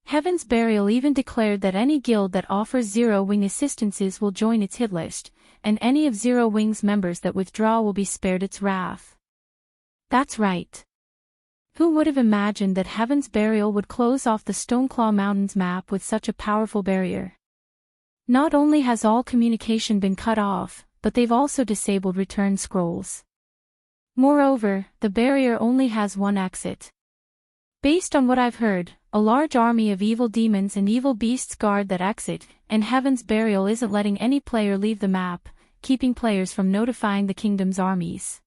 Heaven's Burial even declared that any guild that offers Zero-Wing assistances will join its hit list, and any of Zero-Wing's members that withdraw will be spared its wrath. That's right. Who would have imagined that Heaven's Burial would close off the Stoneclaw Mountains map with such a powerful barrier? Not only has all communication been cut off, but they've also disabled return scrolls. Moreover, the barrier only has one exit. Based on what I've heard, a large army of evil demons and evil beasts guard that exit, and Heaven's Burial isn't letting any player leave the map, keeping players from notifying the kingdom's armies.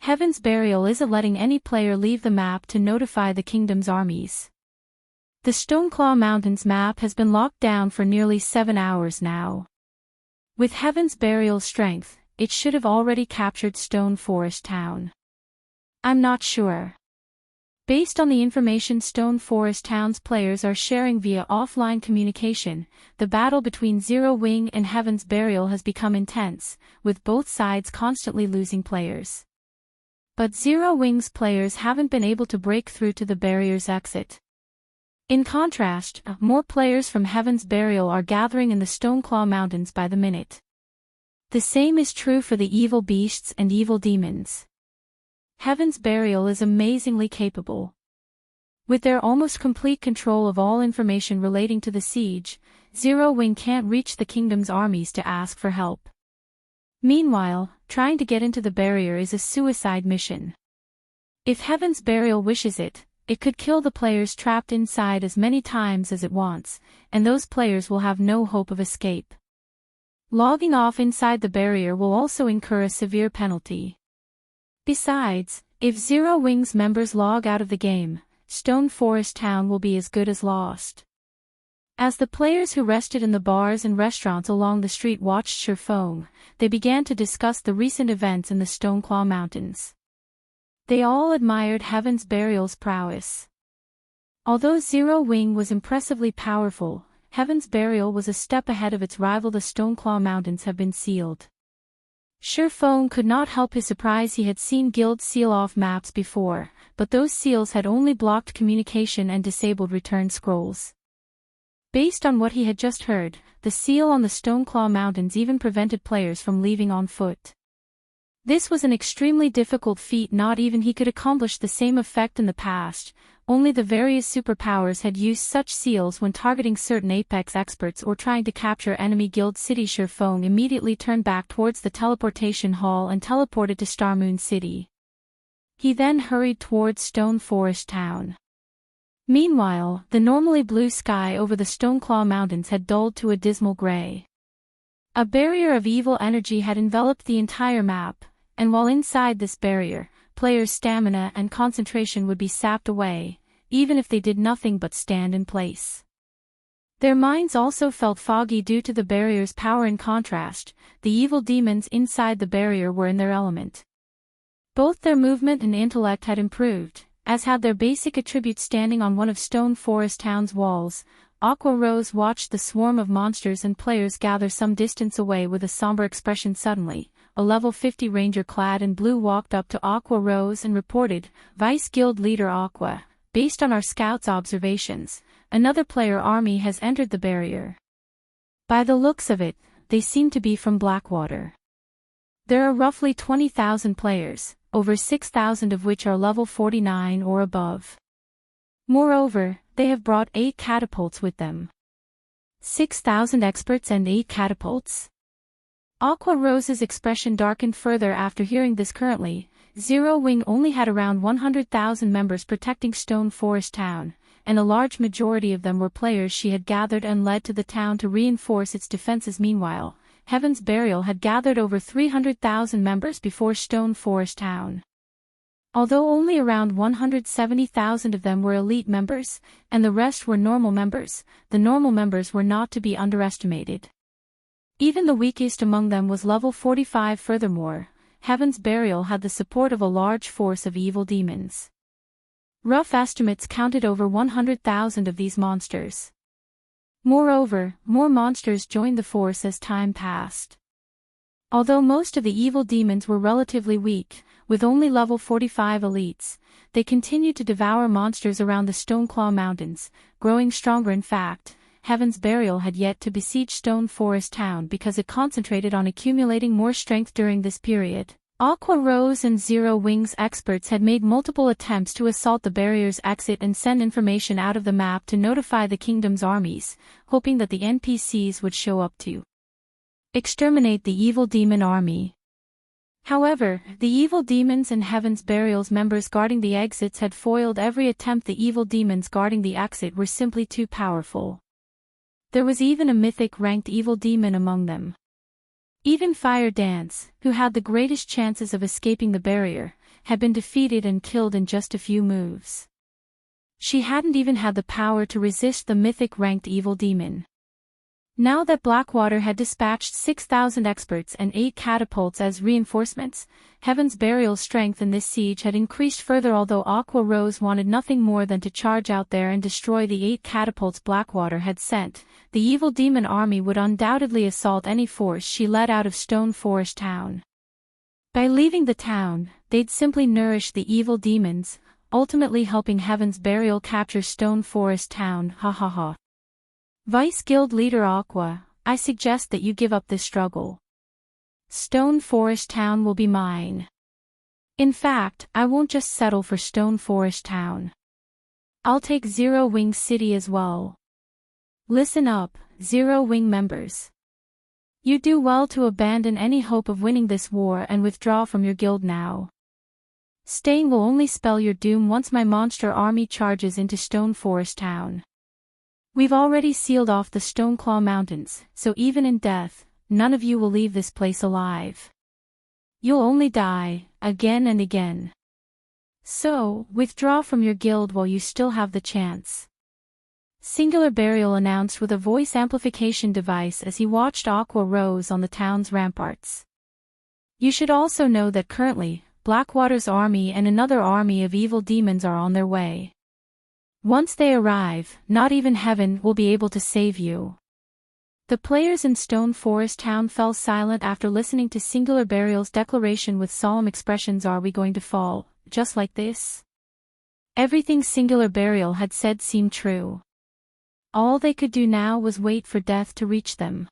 Heaven's Burial isn't letting any player leave the map to notify the kingdom's armies. The Stoneclaw Mountains map has been locked down for nearly 7 hours now. With Heaven's Burial's strength, it should have already captured Stone Forest Town. I'm not sure. Based on the information Stone Forest Town's players are sharing via offline communication, the battle between Zero Wing and Heaven's Burial has become intense, with both sides constantly losing players. But Zero Wing's players haven't been able to break through to the barrier's exit. In contrast, more players from Heaven's Burial are gathering in the Stoneclaw Mountains by the minute. The same is true for the evil beasts and evil demons. Heaven's Burial is amazingly capable. With their almost complete control of all information relating to the siege, Zero Wing can't reach the kingdom's armies to ask for help. Meanwhile, trying to get into the barrier is a suicide mission. If Heaven's Burial wishes it, it could kill the players trapped inside as many times as it wants, and those players will have no hope of escape. Logging off inside the barrier will also incur a severe penalty. Besides, if Zero Wing's members log out of the game, Stone Forest Town will be as good as lost. As the players who rested in the bars and restaurants along the street watched Showdown, they began to discuss the recent events in the Stoneclaw Mountains. They all admired Heaven's Burial's prowess. Although Zero Wing was impressively powerful, Heaven's Burial was a step ahead of its rival. The Stoneclaw Mountains have been sealed. Showdown could not help his surprise. He had seen guilds seal off maps before, but those seals had only blocked communication and disabled return scrolls. Based on what he had just heard, the seal on the Stoneclaw Mountains even prevented players from leaving on foot. This was an extremely difficult feat. Not even he could accomplish the same effect in the past. Only the various superpowers had used such seals when targeting certain Apex experts or trying to capture enemy guild cities. Showdown immediately turned back towards the teleportation hall and teleported to Starmoon City. He then hurried towards Stone Forest Town. Meanwhile, the normally blue sky over the Stoneclaw Mountains had dulled to a dismal gray. A barrier of evil energy had enveloped the entire map, and while inside this barrier, players' stamina and concentration would be sapped away, even if they did nothing but stand in place. Their minds also felt foggy due to the barrier's power. In contrast, the evil demons inside the barrier were in their element. Both their movement and intellect had improved, as had their basic attributes. Standing on one of Stone Forest Town's walls, Aqua Rose watched the swarm of monsters and players gather some distance away with a somber expression. Suddenly, a level 50 ranger clad in blue walked up to Aqua Rose and reported, "Vice Guild Leader Aqua, based on our scouts' observations, another player army has entered the barrier. By the looks of it, they seem to be from Blackwater. There are roughly 20,000 players, over 6,000 of which are level 49 or above. Moreover, they have brought 8 catapults with them." 6,000 experts and 8 catapults? Aqua Rose's expression darkened further after hearing this. Currently, Zero Wing only had around 100,000 members protecting Stone Forest Town, and a large majority of them were players she had gathered and led to the town to reinforce its defenses. Meanwhile, Heaven's Burial had gathered over 300,000 members before Stone Forest Town. Although only around 170,000 of them were elite members, and the rest were normal members, the normal members were not to be underestimated. Even the weakest among them was level 45. Furthermore, Heaven's Burial had the support of a large force of evil demons. Rough estimates counted over 100,000 of these monsters. Moreover, more monsters joined the force as time passed. Although most of the evil demons were relatively weak, with only level 45 elites, they continued to devour monsters around the Stoneclaw Mountains, growing stronger. In fact, Heaven's Burial had yet to besiege Stone Forest Town because it concentrated on accumulating more strength during this period. Aqua Rose and Zero Wing's experts had made multiple attempts to assault the barrier's exit and send information out of the map to notify the kingdom's armies, hoping that the NPCs would show up to exterminate the evil demon army. However, the evil demons and Heaven's Burial's members guarding the exits had foiled every attempt. The evil demons guarding the exit were simply too powerful. There was even a mythic ranked evil demon among them. Even Fire Dance, who had the greatest chances of escaping the barrier, had been defeated and killed in just a few moves. she hadn't even had the power to resist the mythic-ranked evil demon. Now that Blackwater had dispatched 6,000 experts and 8 catapults as reinforcements, Heaven's Burial's strength in this siege had increased further. Although Aqua Rose wanted nothing more than to charge out there and destroy the 8 catapults Blackwater had sent, the evil demon army would undoubtedly assault any force she led out of Stone Forest Town. By leaving the town, they'd simply nourish the evil demons, ultimately helping Heaven's Burial capture Stone Forest Town. Ha ha ha. Vice Guild Leader Aqua, I suggest that you give up this struggle. Stone Forest Town will be mine. In fact, I won't just settle for Stone Forest Town. I'll take Zero Wing City as well. Listen up, Zero Wing members. You do well to abandon any hope of winning this war and withdraw from your guild now. Staying will only spell your doom once my monster army charges into Stone Forest Town. We've already sealed off the Stoneclaw Mountains, so even in death, none of you will leave this place alive. You'll only die, again and again. So, withdraw from your guild while you still have the chance. Singular Burial announced with a voice amplification device as he watched Aqua Rose on the town's ramparts. You should also know that currently, Blackwater's army and another army of evil demons are on their way. Once they arrive, not even heaven will be able to save you. The players in Stone Forest Town fell silent after listening to Singular Burial's declaration with solemn expressions. Are we going to fall, just like this? Everything Singular Burial had said seemed true. All they could do now was wait for death to reach them.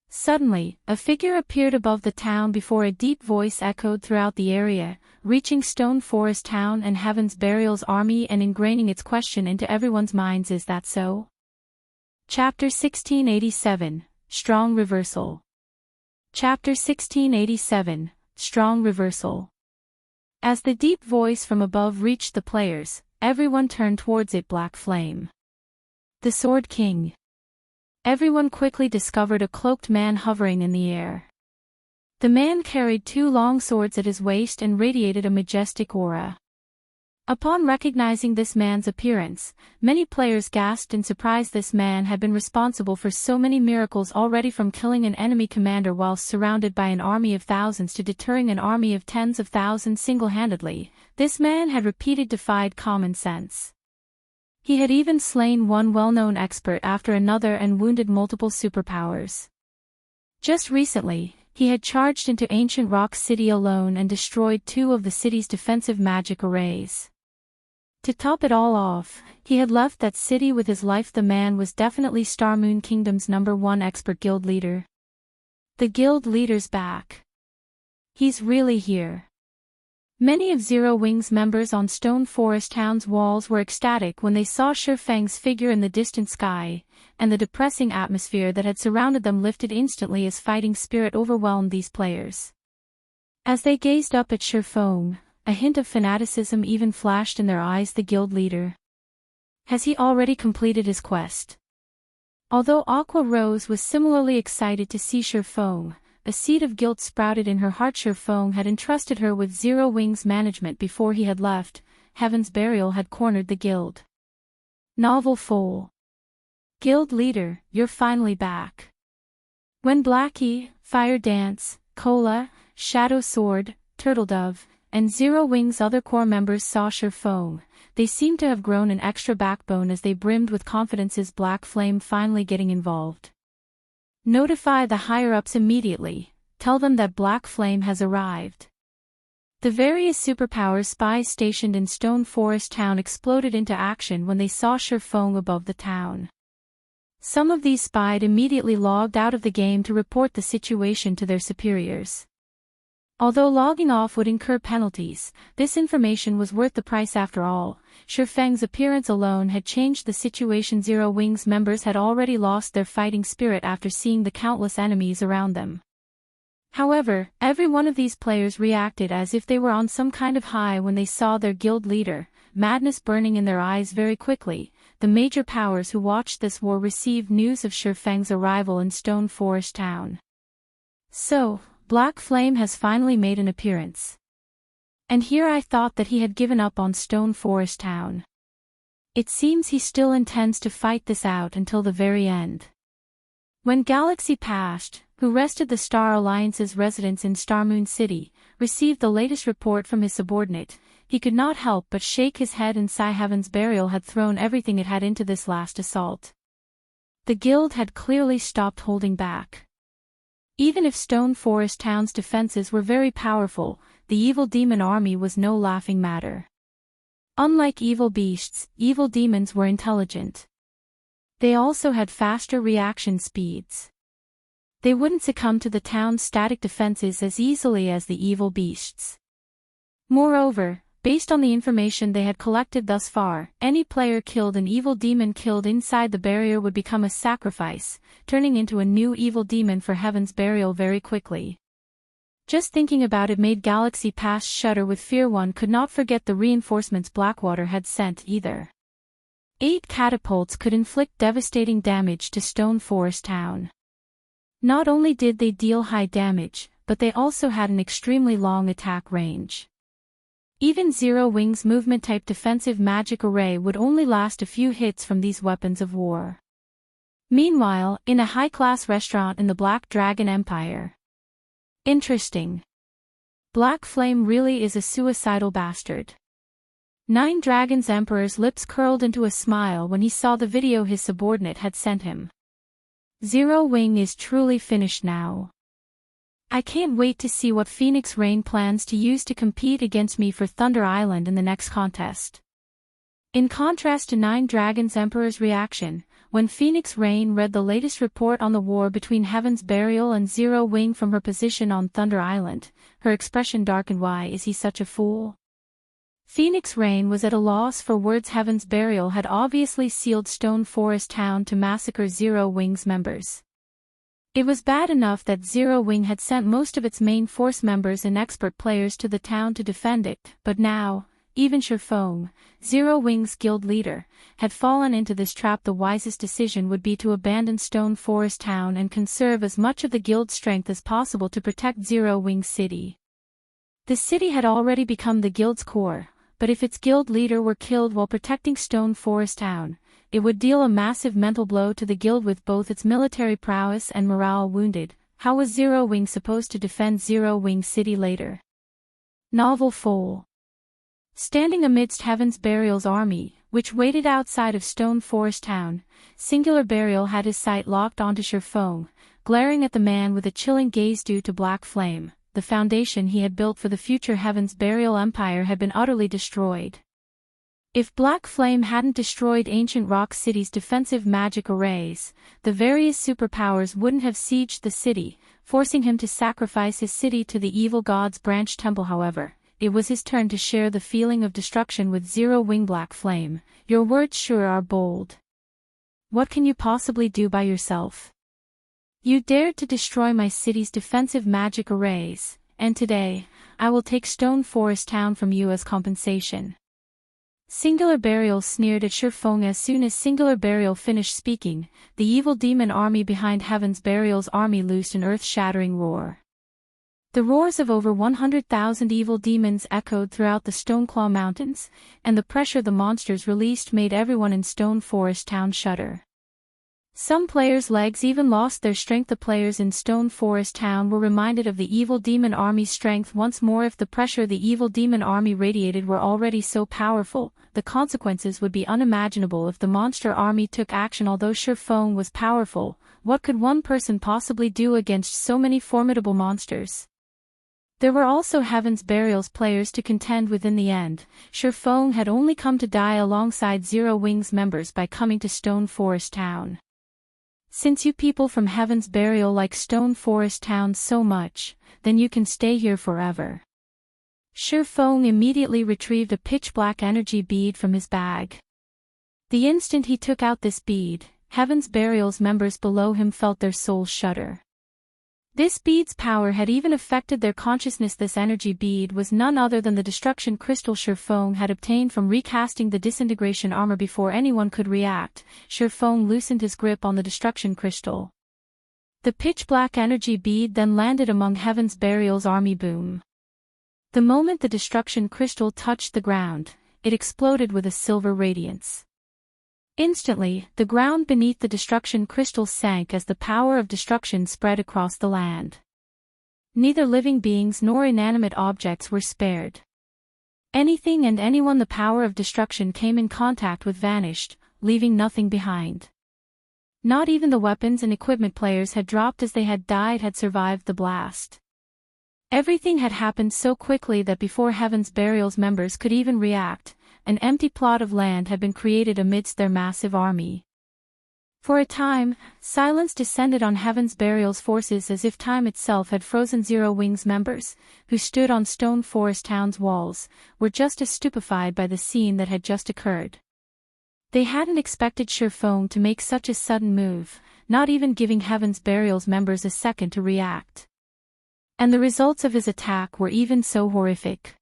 Suddenly, a figure appeared above the town before a deep voice echoed throughout the area, reaching Stone Forest Town and Heaven's Burial's army and ingraining its question into everyone's minds. Is that so? Chapter 1687, Strong Reversal. Chapter 1687, Strong Reversal. As the deep voice from above reached the players, everyone turned towards it. Black Flame. The Sword King. Everyone quickly discovered a cloaked man hovering in the air. The man carried 2 long swords at his waist and radiated a majestic aura. Upon recognizing this man's appearance, many players gasped in surprise. This man had been responsible for so many miracles already, from killing an enemy commander whilst surrounded by an army of thousands to deterring an army of tens of thousands single-handedly. This man had defied common sense. He had even slain one well-known expert after another and wounded multiple superpowers. Just recently, he had charged into Ancient Rock City alone and destroyed 2 of the city's defensive magic arrays. To top it all off, he had left that city with his life. The man was definitely Starmoon Kingdom's #1 expert guild leader. The guild leader's back. He's really here. Many of Zero Wing's members on Stone Forest Town's walls were ecstatic when they saw Shifeng's figure in the distant sky, and the depressing atmosphere that had surrounded them lifted instantly as fighting spirit overwhelmed these players. As they gazed up at Shifeng, a hint of fanaticism even flashed in their eyes. The guild leader. Has he already completed his quest? Although Aqua Rose was similarly excited to see Shifeng, a seed of guilt sprouted in her heart. Shifeng had entrusted her with Zero Wing's management before he had left. Heaven's Burial had cornered the guild. Novel Foal. Guild leader, you're finally back. When Blackie, Fire Dance, Cola, Shadow Sword, Turtledove, and Zero Wing's other core members saw Shifeng, they seemed to have grown an extra backbone as they brimmed with confidence. Is Black Flame finally getting involved? Notify the higher-ups immediately. Tell them that Black Flame has arrived. The various superpowers spies stationed in Stone Forest Town exploded into action when they saw Shifeng above the town. Some of these spies immediately logged out of the game to report the situation to their superiors. Although logging off would incur penalties, this information was worth the price. After all, Shifeng's appearance alone had changed the situation. Zero Wing's members had already lost their fighting spirit after seeing the countless enemies around them. However, every one of these players reacted as if they were on some kind of high when they saw their guild leader, madness burning in their eyes. Very quickly, the major powers who watched this war received news of Shifeng's arrival in Stone Forest Town. So, Black Flame has finally made an appearance. And here I thought that he had given up on Stone Forest Town. It seems he still intends to fight this out until the very end. When Galaxy Past, who rested the Star Alliance's residence in Starmoon City, received the latest report from his subordinate, he could not help but shake his head and sigh. Heaven's Burial had thrown everything it had into this last assault. The guild had clearly stopped holding back. Even if Stone Forest Town's defenses were very powerful, the evil demon army was no laughing matter. Unlike evil beasts, evil demons were intelligent. They also had faster reaction speeds. They wouldn't succumb to the town's static defenses as easily as the evil beasts. Moreover, based on the information they had collected thus far, any player killed an evil demon killed inside the barrier would become a sacrifice, turning into a new evil demon for Heaven's Burial very quickly. Just thinking about it made Galaxy Past shudder with fear. One could not forget the reinforcements Blackwater had sent either. 8 catapults could inflict devastating damage to Stone Forest Town. Not only did they deal high damage, but they also had an extremely long attack range. Even Zero Wing's movement-type defensive magic array would only last a few hits from these weapons of war. Meanwhile, in a high-class restaurant in the Black Dragon Empire. Interesting. Black Flame really is a suicidal bastard. Nine Dragons Emperor's lips curled into a smile when he saw the video his subordinate had sent him. Zero Wing is truly finished now. I can't wait to see what Phoenix Rain plans to use to compete against me for Thunder Island in the next contest. In contrast to Nine Dragons Emperor's reaction, when Phoenix Rain read the latest report on the war between Heaven's Burial and Zero Wing from her position on Thunder Island, her expression darkened. Why is he such a fool? Phoenix Rain was at a loss for words. Heaven's Burial had obviously sealed Stone Forest Town to massacre Zero Wing's members. It was bad enough that Zero Wing had sent most of its main force members and expert players to the town to defend it, but now, even Shurfong, Zero Wing's guild leader, had fallen into this trap. The wisest decision would be to abandon Stone Forest Town and conserve as much of the guild's strength as possible to protect Zero Wing City. The city had already become the guild's core, but if its guild leader were killed while protecting Stone Forest Town, it would deal a massive mental blow to the guild with both its military prowess and morale wounded. How was Zero Wing supposed to defend Zero Wing City later? Novel Foal. Standing amidst Heaven's Burial's army, which waited outside of Stone Forest Town, Singular Burial had his sight locked onto Shurfong, glaring at the man with a chilling gaze. Due to Black Flame, the foundation he had built for the future Heaven's Burial Empire had been utterly destroyed. If Black Flame hadn't destroyed Ancient Rock City's defensive magic arrays, the various superpowers wouldn't have sieged the city, forcing him to sacrifice his city to the evil god's branch temple. However, it was his turn to share the feeling of destruction with Zero Wing. Black Flame, your words sure are bold. What can you possibly do by yourself? You dared to destroy my city's defensive magic arrays, and today, I will take Stone Forest Town from you as compensation. Singular Burial sneered at Shurfong. As soon as Singular Burial finished speaking, the evil demon army behind Heaven's Burial's army loosed an earth-shattering roar. The roars of over 100,000 evil demons echoed throughout the Stoneclaw Mountains, and the pressure the monsters released made everyone in Stone Forest Town shudder. Some players' legs even lost their strength. The players in Stone Forest Town were reminded of the evil demon army's strength once more. If the pressure the evil demon army radiated were already so powerful, the consequences would be unimaginable if the monster army took action. Although Shurfong was powerful, what could one person possibly do against so many formidable monsters? There were also Heaven's Burial's players to contend with. In the end, Shurfong had only come to die alongside Zero Wing's members by coming to Stone Forest Town. Since you people from Heaven's Burial like Stone Forest Town so much, then you can stay here forever. Shurfong immediately retrieved a pitch-black energy bead from his bag. The instant he took out this bead, Heaven's Burial's members below him felt their souls shudder. This bead's power had even affected their consciousness. This energy bead was none other than the destruction crystal Shurfong had obtained from recasting the disintegration armor. Before anyone could react, Shurfong loosened his grip on the destruction crystal. The pitch-black energy bead then landed among Heaven's Burial's army. Boom. The moment the destruction crystal touched the ground, it exploded with a silver radiance. Instantly, the ground beneath the destruction crystal sank as the power of destruction spread across the land. Neither living beings nor inanimate objects were spared. Anything and anyone the power of destruction came in contact with vanished, leaving nothing behind. Not even the weapons and equipment players had dropped as they had died had survived the blast. Everything had happened so quickly that before Heaven's Burial's members could even react, an empty plot of land had been created amidst their massive army. For a time, silence descended on Heaven's Burial's forces as if time itself had frozen Zero Wing's members, who stood on Stone Forest Town's walls, were just as stupefied by the scene that had just occurred. They hadn't expected Shurfong to make such a sudden move, not even giving Heaven's Burial's members a second to react. And the results of his attack were even so horrific.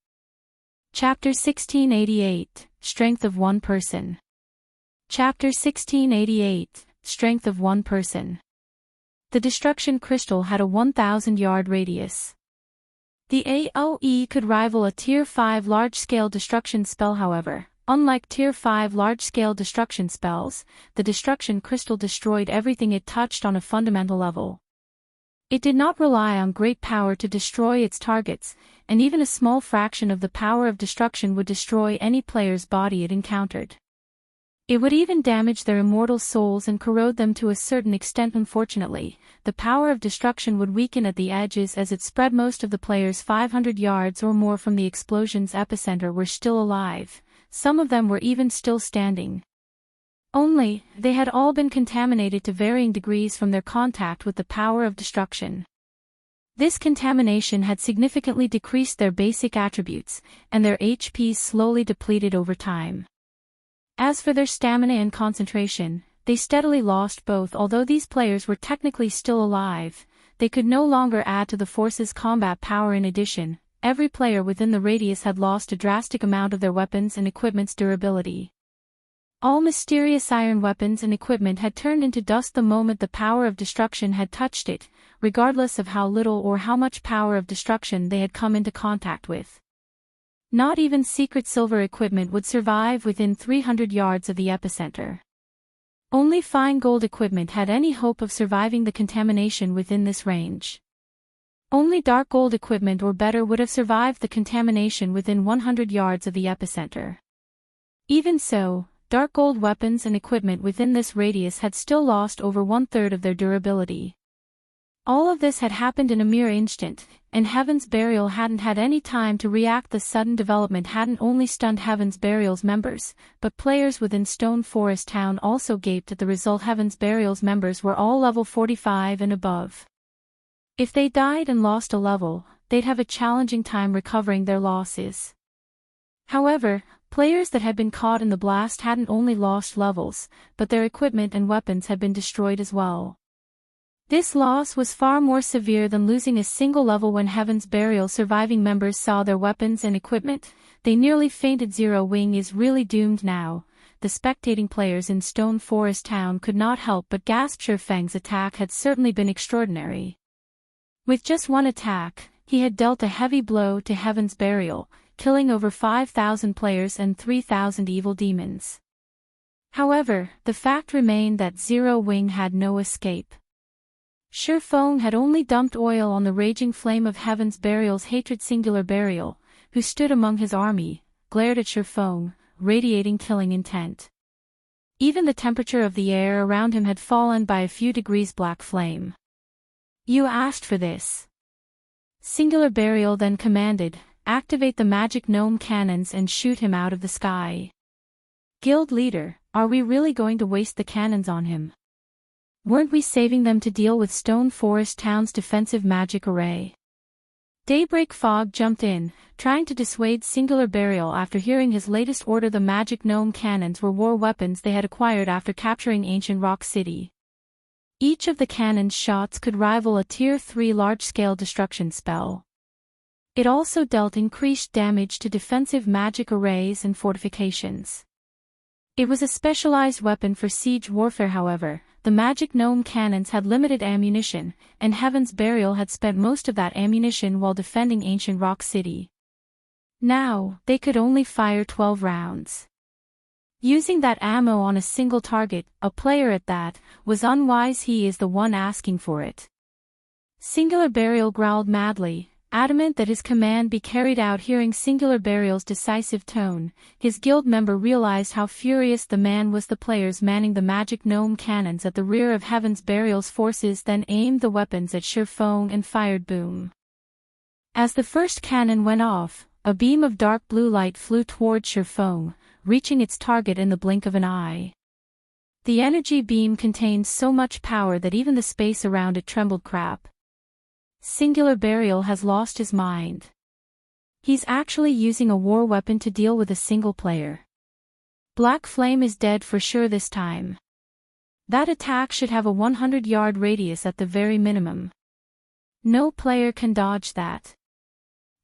Chapter 1688, Strength of One Person. Chapter 1688, Strength of One Person. The destruction crystal had a 1,000-yard radius. The AoE could rival a Tier 5 large-scale destruction spell. However, unlike Tier 5 large-scale destruction spells, the destruction crystal destroyed everything it touched on a fundamental level. It did not rely on great power to destroy its targets, and even a small fraction of the power of destruction would destroy any player's body it encountered. It would even damage their immortal souls and corrode them to a certain extent. Unfortunately, the power of destruction would weaken at the edges as it spread. Most of the players 500 yards or more from the explosion's epicenter were still alive, some of them were even still standing. Only, they had all been contaminated to varying degrees from their contact with the power of destruction. This contamination had significantly decreased their basic attributes, and their HP slowly depleted over time. As for their stamina and concentration, they steadily lost both. Although these players were technically still alive, they could no longer add to the force's combat power. In addition, every player within the radius had lost a drastic amount of their weapons and equipment's durability. All mysterious iron weapons and equipment had turned into dust the moment the power of destruction had touched it, regardless of how little or how much power of destruction they had come into contact with. Not even secret silver equipment would survive within 300 yards of the epicenter. Only fine gold equipment had any hope of surviving the contamination within this range. Only dark gold equipment or better would have survived the contamination within 100 yards of the epicenter. Even so, dark gold weapons and equipment within this radius had still lost over 1/3 of their durability. All of this had happened in a mere instant, and Heaven's Burial hadn't had any time to react. The sudden development hadn't only stunned Heaven's Burial's members, but players within Stone Forest Town also gaped at the result. Heaven's Burial's members were all level 45 and above. If they died and lost a level, they'd have a challenging time recovering their losses. However, players that had been caught in the blast hadn't only lost levels, but their equipment and weapons had been destroyed as well. This loss was far more severe than losing a single level. When Heaven's Burial surviving members saw their weapons and equipment, they nearly fainted. Zero Wing is really doomed now. The spectating players in Stone Forest Town could not help but gasp. Shurfeng's attack had certainly been extraordinary. With just one attack, he had dealt a heavy blow to Heaven's Burial, killing over 5,000 players and 3,000 evil demons. However, the fact remained that Zero Wing had no escape. Shurfong had only dumped oil on the raging flame of Heaven's Burial's hatred. Singular Burial, who stood among his army, glared at Shurfong, radiating killing intent. Even the temperature of the air around him had fallen by a few degrees. Black Flame. You asked for this. Singular Burial then commanded, activate the magic gnome cannons and shoot him out of the sky. Guild leader, are we really going to waste the cannons on him? Weren't we saving them to deal with Stone Forest Town's defensive magic array? Daybreak Fog jumped in, trying to dissuade Singular Burial after hearing his latest order. The magic gnome cannons were war weapons they had acquired after capturing Ancient Rock City. Each of the cannon's shots could rival a Tier 3 large-scale destruction spell. It also dealt increased damage to defensive magic arrays and fortifications. It was a specialized weapon for siege warfare. However, the magic gnome cannons had limited ammunition, and Heaven's Burial had spent most of that ammunition while defending Ancient Rock City. Now, they could only fire 12 rounds. Using that ammo on a single target, a player at that, was unwise. He is the one asking for it. Singular Burial growled madly, adamant that his command be carried out. Hearing Singular Burial's decisive tone, his guild member realized how furious the man was. The players manning the magic gnome cannons at the rear of Heaven's Burial's forces then aimed the weapons at Shurfong and fired boom. As the first cannon went off, a beam of dark blue light flew toward Shurfong, reaching its target in the blink of an eye. The energy beam contained so much power that even the space around it trembled. Crap. Singular Burial has lost his mind. He's actually using a war weapon to deal with a single player. Black Flame is dead for sure this time. That attack should have a 100-yard radius at the very minimum. No player can dodge that.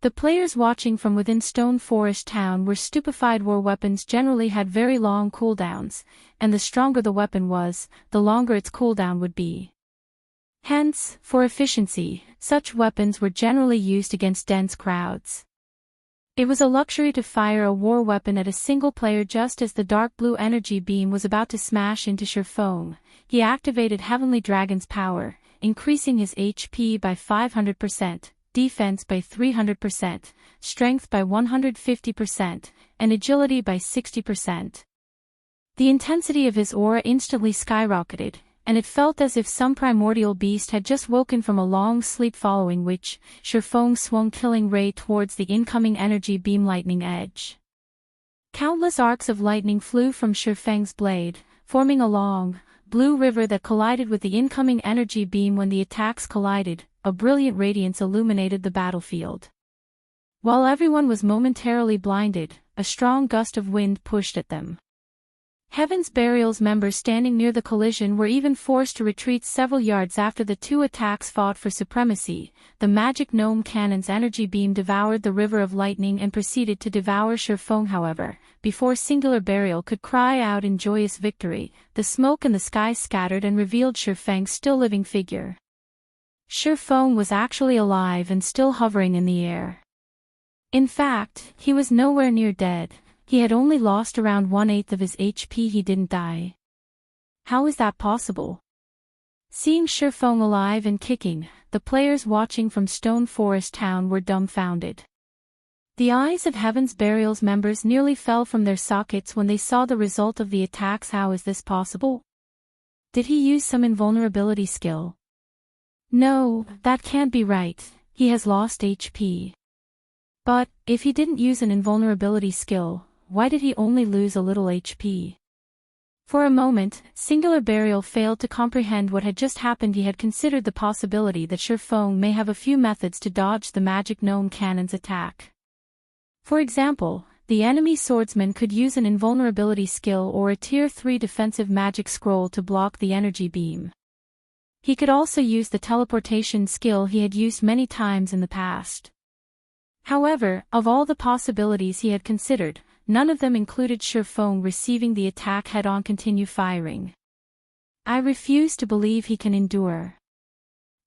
The players watching from within Stone Forest Town were stupefied. War weapons generally had very long cooldowns, and the stronger the weapon was, the longer its cooldown would be. Hence, for efficiency, such weapons were generally used against dense crowds. It was a luxury to fire a war weapon at a single player. Just as the dark blue energy beam was about to smash into Shurfong, he activated Heavenly Dragon's power, increasing his HP by 500%. Defense by 300%, strength by 150%, and agility by 60%. The intensity of his aura instantly skyrocketed, and it felt as if some primordial beast had just woken from a long sleep, following which, Shurfong swung Killing Ray towards the incoming energy beam. Lightning Edge. Countless arcs of lightning flew from Shurfeng's blade, forming a long, blue river that collided with the incoming energy beam. When the attacks collided, a brilliant radiance illuminated the battlefield. While everyone was momentarily blinded, a strong gust of wind pushed at them. Heaven's Burial's members standing near the collision were even forced to retreat several yards. After the two attacks fought for supremacy, the magic gnome cannon's energy beam devoured the river of lightning and proceeded to devour Shurfong. However, before Singular Burial could cry out in joyous victory, the smoke in the sky scattered and revealed Shurfeng's still living figure. Shurfong was actually alive and still hovering in the air. In fact, he was nowhere near dead. He had only lost around 1/8 of his HP. He didn't die. How is that possible? Seeing Shurfong alive and kicking, the players watching from Stone Forest Town were dumbfounded. The eyes of Heaven's Burial's members nearly fell from their sockets when they saw the result of the attacks. How is this possible? Did he use some invulnerability skill? No, that can't be right. He has lost HP. But, if he didn't use an invulnerability skill, why did he only lose a little HP? For a moment, Singular Burial failed to comprehend what had just happened. He had considered the possibility that Shurfong may have a few methods to dodge the magic gnome cannon's attack. For example, the enemy swordsman could use an invulnerability skill or a Tier 3 defensive magic scroll to block the energy beam. He could also use the teleportation skill he had used many times in the past. However, of all the possibilities he had considered, none of them included Shurfong receiving the attack head-on. Continue firing. I refuse to believe he can endure.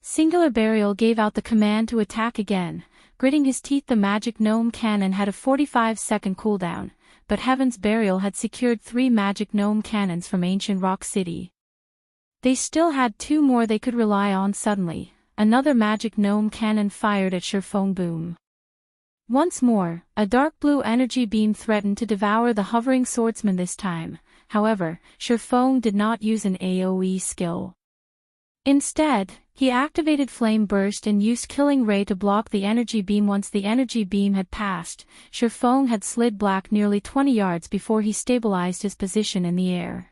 Singular Burial gave out the command to attack again, gritting his teeth. The magic gnome cannon had a 45-second cooldown, but Heaven's Burial had secured 3 magic gnome cannons from Ancient Rock City. They still had 2 more they could rely on. Suddenly, another magic gnome cannon fired at Shurfong. Boom. Once more, a dark blue energy beam threatened to devour the hovering swordsman this time. However, Shurfong did not use an AoE skill. Instead, he activated Flame Burst and used Killing Ray to block the energy beam. Once the energy beam had passed, Shurfong had slid back nearly 20 yards before he stabilized his position in the air.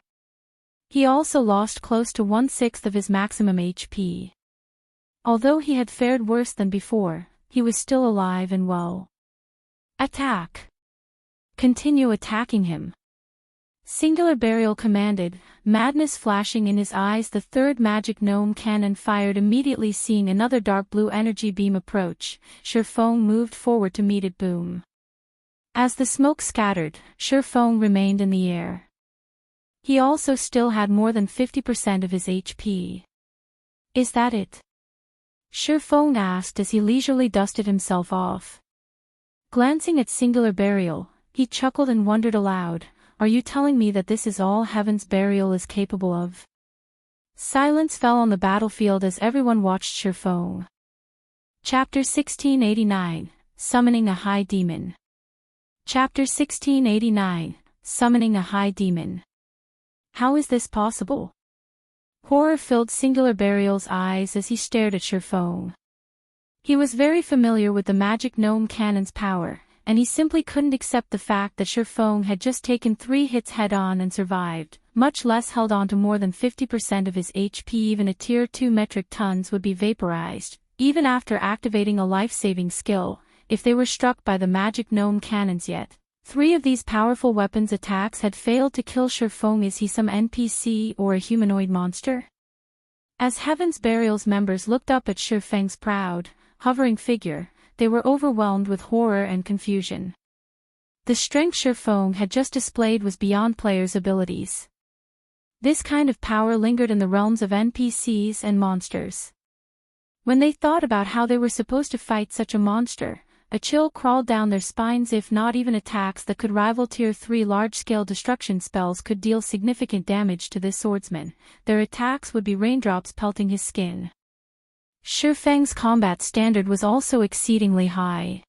He also lost close to 1/6 of his maximum HP. Although he had fared worse than before, he was still alive and well. Attack! Continue attacking him. Singular Burial commanded, madness flashing in his eyes. The third magic gnome cannon fired immediately. Seeing another dark blue energy beam approach, Shurfong moved forward to meet it. Boom. As the smoke scattered, Shurfong remained in the air. He also still had more than 50% of his HP. Is that it? Shurfong asked as he leisurely dusted himself off. Glancing at Singular Burial, he chuckled and wondered aloud, are you telling me that this is all Heaven's Burial is capable of? Silence fell on the battlefield as everyone watched Shurfeng. Chapter 1689, Summoning a High Demon. Chapter 1689, Summoning a High Demon. How is this possible? Horror filled Singular Burial's eyes as he stared at Shurfeng. He was very familiar with the magic gnome cannon's power, and he simply couldn't accept the fact that Shurfeng had just taken 3 hits head-on and survived, much less held on to more than 50% of his HP. Even a Tier 2 metric tons would be vaporized, even after activating a life-saving skill, if they were struck by the magic gnome cannons. Yet 3 of these powerful weapons attacks had failed to kill Shurfeng. Is he some NPC or a humanoid monster? As Heaven's Burial's members looked up at Shurfeng's proud, hovering figure, they were overwhelmed with horror and confusion. The strength Shurfeng had just displayed was beyond players' abilities. This kind of power lingered in the realms of NPCs and monsters. When they thought about how they were supposed to fight such a monster, a chill crawled down their spines. If not even attacks that could rival Tier 3 large-scale destruction spells could deal significant damage to this swordsman, their attacks would be raindrops pelting his skin. Shurfeng's combat standard was also exceedingly high.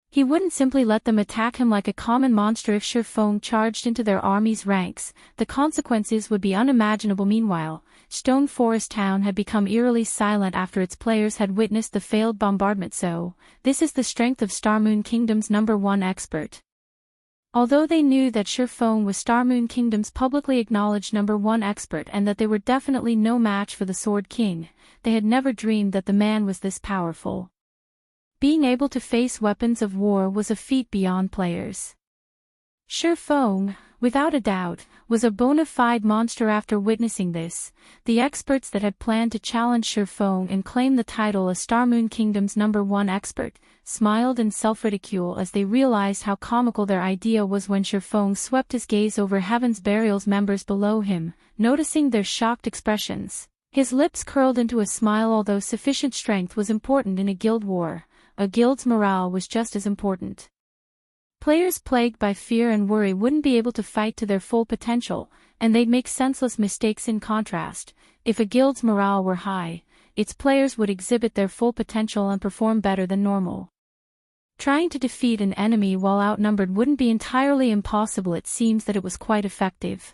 He wouldn't simply let them attack him like a common monster. If Shurfeng charged into their army's ranks, the consequences would be unimaginable. Meanwhile, Stone Forest Town had become eerily silent after its players had witnessed the failed bombardment. So, this is the strength of Starmoon Kingdom's #1 expert. Although they knew that Shurfeng was Starmoon Kingdom's publicly acknowledged #1 expert and that they were definitely no match for the Sword King, they had never dreamed that the man was this powerful. Being able to face weapons of war was a feat beyond players. Shurfeng, without a doubt, was a bona fide monster. After witnessing this, the experts that had planned to challenge Shurfeng and claim the title as Starmoon Kingdom's #1 expert, smiled in self-ridicule as they realized how comical their idea was. When Shurfeng swept his gaze over Heaven's Burial's members below him, noticing their shocked expressions, his lips curled into a smile. Although sufficient strength was important in a guild war, a guild's morale was just as important. Players plagued by fear and worry wouldn't be able to fight to their full potential, and they'd make senseless mistakes. In contrast, if a guild's morale were high, its players would exhibit their full potential and perform better than normal. Trying to defeat an enemy while outnumbered wouldn't be entirely impossible. It seems that it was quite effective.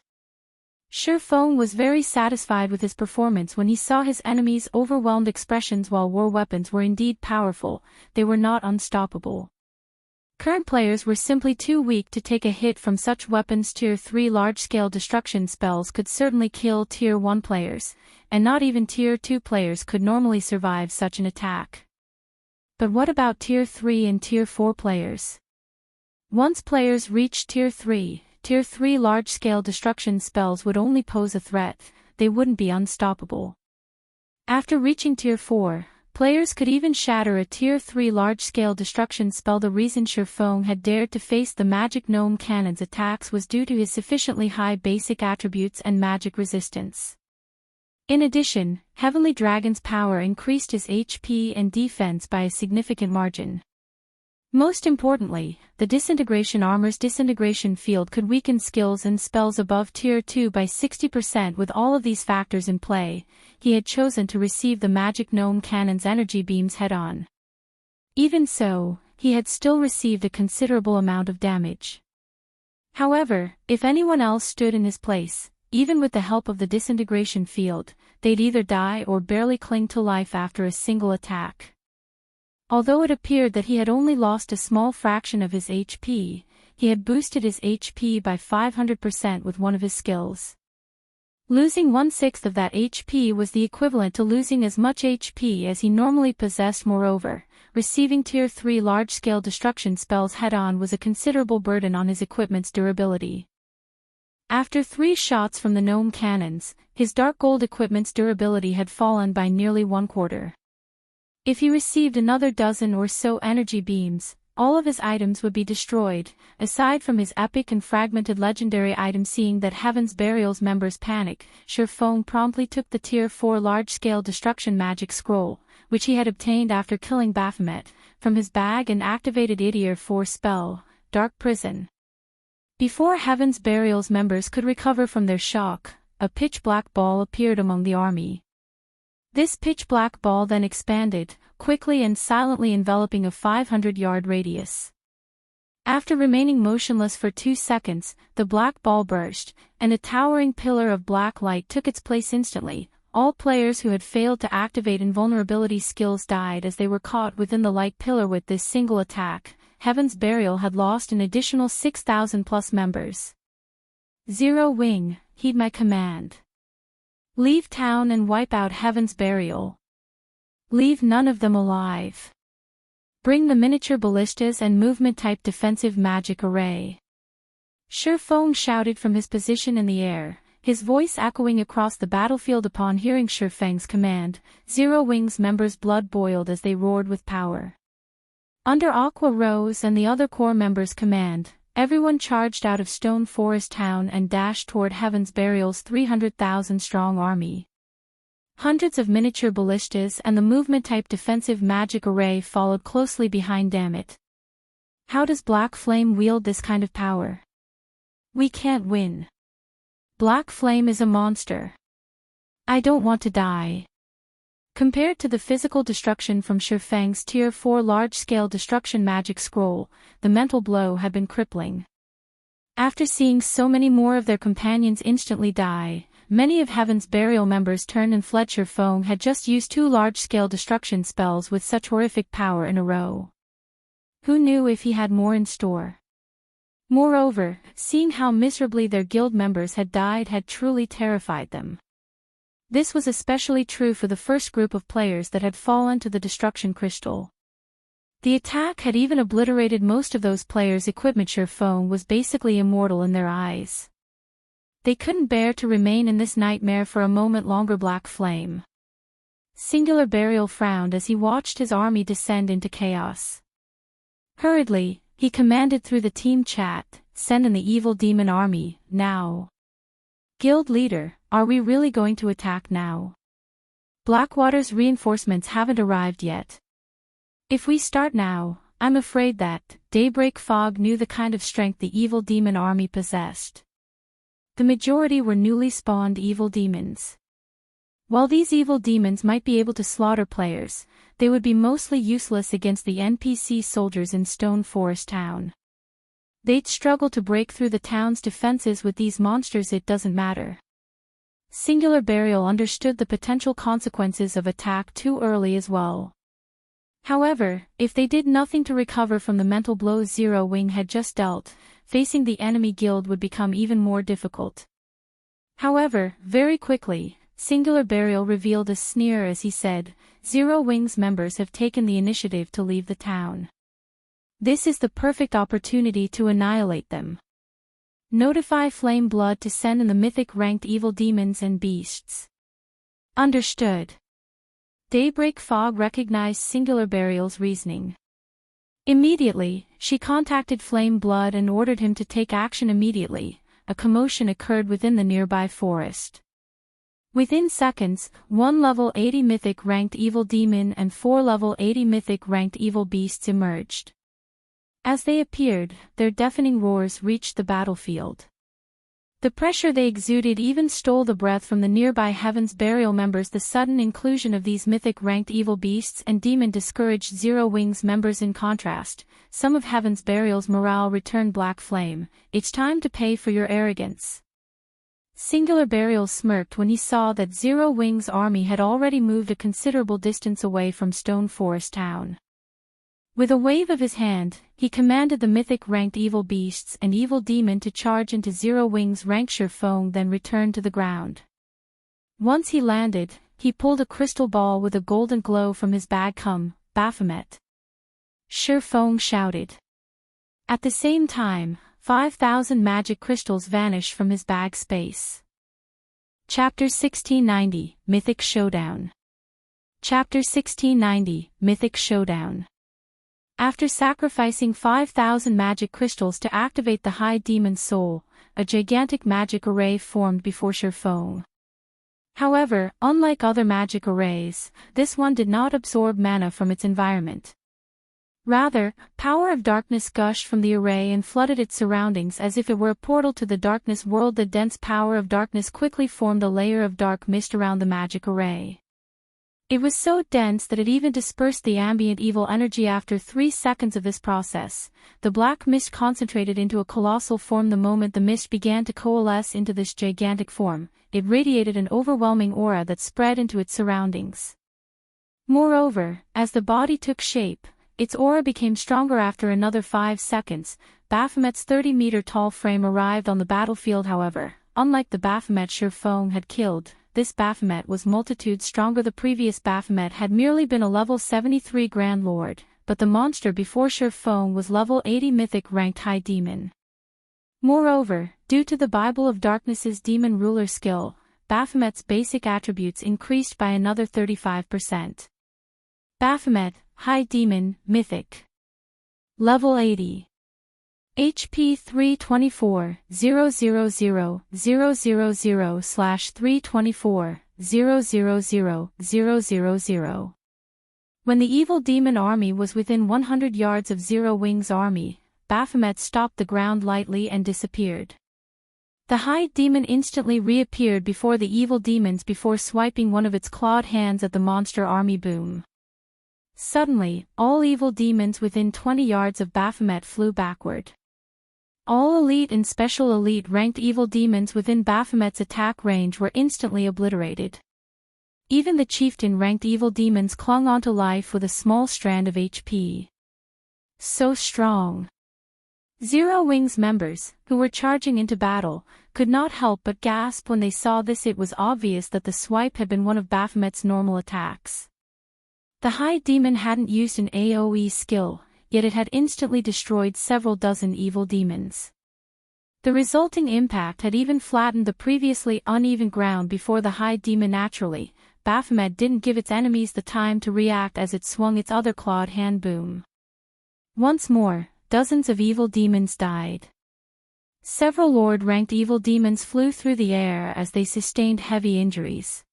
Shurfeng was very satisfied with his performance when he saw his enemies' overwhelmed expressions. While war weapons were indeed powerful, they were not unstoppable. Current players were simply too weak to take a hit from such weapons. Tier 3 large-scale destruction spells could certainly kill Tier 1 players, and not even Tier 2 players could normally survive such an attack. But what about Tier 3 and Tier 4 players? Once players reached Tier 3 large-scale destruction spells would only pose a threat, they wouldn't be unstoppable. After reaching Tier 4, players could even shatter a Tier 3 large-scale destruction spell. The reason Shurfeng had dared to face the magic gnome cannon's attacks was due to his sufficiently high basic attributes and magic resistance. In addition, Heavenly Dragon's power increased his HP and defense by a significant margin. Most importantly, the Disintegration Armor's Disintegration Field could weaken skills and spells above Tier 2 by 60%. With all of these factors in play, he had chosen to receive the magic gnome cannon's energy beams head-on. Even so, he had still received a considerable amount of damage. However, if anyone else stood in his place, even with the help of the Disintegration Field, they'd either die or barely cling to life after a single attack. Although it appeared that he had only lost a small fraction of his HP, he had boosted his HP by 500% with one of his skills. Losing 1/6 of that HP was the equivalent to losing as much HP as he normally possessed. Moreover, receiving Tier 3 large-scale destruction spells head-on was a considerable burden on his equipment's durability. After 3 shots from the gnome cannons, his dark gold equipment's durability had fallen by nearly 1/4. If he received another dozen or so energy beams, all of his items would be destroyed, aside from his epic and fragmented legendary items. Seeing that Heaven's Burial's members panic, Shurfeng promptly took the Tier 4 large-scale destruction magic scroll, which he had obtained after killing Baphomet, from his bag and activated Tier 4 spell, Dark Prison. Before Heaven's Burial's members could recover from their shock, a pitch-black ball appeared among the army. This pitch-black ball then expanded, quickly and silently enveloping a 500-yard radius. After remaining motionless for 2 seconds, the black ball burst, and a towering pillar of black light took its place instantly. All players who had failed to activate invulnerability skills died as they were caught within the light pillar. With this single attack, Heaven's Burial had lost an additional 6,000+ members. Zero Wing, heed my command. Leave town and wipe out Heaven's Burial. Leave none of them alive. Bring the miniature ballistas and movement-type defensive magic array. Shifeng shouted from his position in the air, his voice echoing across the battlefield. Upon hearing Shifeng's command, Zero Wing's members' blood boiled as they roared with power. Under Aqua Rose and the other core members' command, everyone charged out of Stone Forest Town and dashed toward Heaven's Burial's 300,000-strong army. Hundreds of miniature ballistas and the movement-type defensive magic array followed closely behind. Damn it. How does Black Flame wield this kind of power? We can't win. Black Flame is a monster. I don't want to die. Compared to the physical destruction from Shifeng's Tier 4 large-scale destruction magic scroll, the mental blow had been crippling. After seeing so many more of their companions instantly die, many of Heaven's Burial members turned and fled. Shifeng had just used 2 large-scale destruction spells with such horrific power in a row. Who knew if he had more in store? Moreover, seeing how miserably their guild members had died had truly terrified them. This was especially true for the first group of players that had fallen to the destruction crystal. The attack had even obliterated most of those players' equipment. Shifeng was basically immortal in their eyes. They couldn't bear to remain in this nightmare for a moment longer. Black Flame. Singular Burial frowned as he watched his army descend into chaos. Hurriedly, he commanded through the team chat, "Send in the evil demon army, now." Guild leader, are we really going to attack now? Blackwater's reinforcements haven't arrived yet. If we start now, I'm afraid that Daybreak Fog knew the kind of strength the evil demon army possessed. The majority were newly spawned evil demons. While these evil demons might be able to slaughter players, they would be mostly useless against the NPC soldiers in Stone Forest Town. They'd struggle to break through the town's defenses with these monsters. It doesn't matter. Singular Burial understood the potential consequences of attack too early as well. However, if they did nothing to recover from the mental blows Zero Wing had just dealt, facing the enemy guild would become even more difficult. However, very quickly, Singular Burial revealed a sneer as he said, "Zero Wing's members have taken the initiative to leave the town. This is the perfect opportunity to annihilate them. Notify Flame Blood to send in the mythic ranked evil demons and beasts." Understood. Daybreak Fog recognized Singular Burial's reasoning. Immediately, she contacted Flame Blood and ordered him to take action immediately. A commotion occurred within the nearby forest. Within seconds, 1 level 80 mythic ranked evil demon and 4 level 80 mythic ranked evil beasts emerged. As they appeared, their deafening roars reached the battlefield. The pressure they exuded even stole the breath from the nearby Heaven's Burial members. The sudden inclusion of these mythic-ranked evil beasts and demon discouraged Zero Wing's members. In contrast, some of Heaven's Burial's morale returned. Black Flame, it's time to pay for your arrogance. Singular Burial smirked when he saw that Zero Wing's army had already moved a considerable distance away from Stone Forest Town. With a wave of his hand, he commanded the mythic-ranked evil beasts and evil demon to charge into Zero Wing's rank. Shifeng then returned to the ground. Once he landed, he pulled a crystal ball with a golden glow from his bag. "Come, Baphomet!" Shifeng shouted. At the same time, 5,000 magic crystals vanished from his bag space. Chapter 1690, Mythic Showdown. Chapter 1690, Mythic Showdown. After sacrificing 5,000 magic crystals to activate the High Demon's Soul, a gigantic magic array formed before Shifeng. However, unlike other magic arrays, this one did not absorb mana from its environment. Rather, power of darkness gushed from the array and flooded its surroundings as if it were a portal to the darkness world. The dense power of darkness quickly formed a layer of dark mist around the magic array. It was so dense that it even dispersed the ambient evil energy. After 3 seconds of this process, the black mist concentrated into a colossal form. The moment the mist began to coalesce into this gigantic form, it radiated an overwhelming aura that spread into its surroundings. Moreover, as the body took shape, its aura became stronger. After another 5 seconds, Baphomet's 30-meter-tall frame arrived on the battlefield. However, unlike the Baphomet Shurfong had killed, this Baphomet was multitudes stronger. The previous Baphomet had merely been a level 73 Grand Lord, but the monster before Shurfong was level 80 Mythic ranked High Demon. Moreover, due to the Bible of Darkness's Demon Ruler skill, Baphomet's basic attributes increased by another 35%. Baphomet, High Demon, Mythic. Level 80. HP 324, 000/324, 000/000. When the evil demon army was within 100 yards of Zero Wing's army, Baphomet stopped the ground lightly and disappeared. The High Demon instantly reappeared before the evil demons before swiping one of its clawed hands at the monster army. Boom. Suddenly, all evil demons within 20 yards of Baphomet flew backward. All elite and special elite ranked evil demons within Baphomet's attack range were instantly obliterated. Even the chieftain ranked evil demons clung onto life with a small strand of HP. So strong. Zero Wing's members, who were charging into battle, could not help but gasp when they saw this. It was obvious that the swipe had been one of Baphomet's normal attacks. The High Demon hadn't used an AoE skill, yet it had instantly destroyed several dozen evil demons. The resulting impact had even flattened the previously uneven ground before the High Demon. Naturally, Baphomet didn't give its enemies the time to react as it swung its other clawed hand. Boom. Once more, dozens of evil demons died. Several Lord-ranked evil demons flew through the air as they sustained heavy injuries.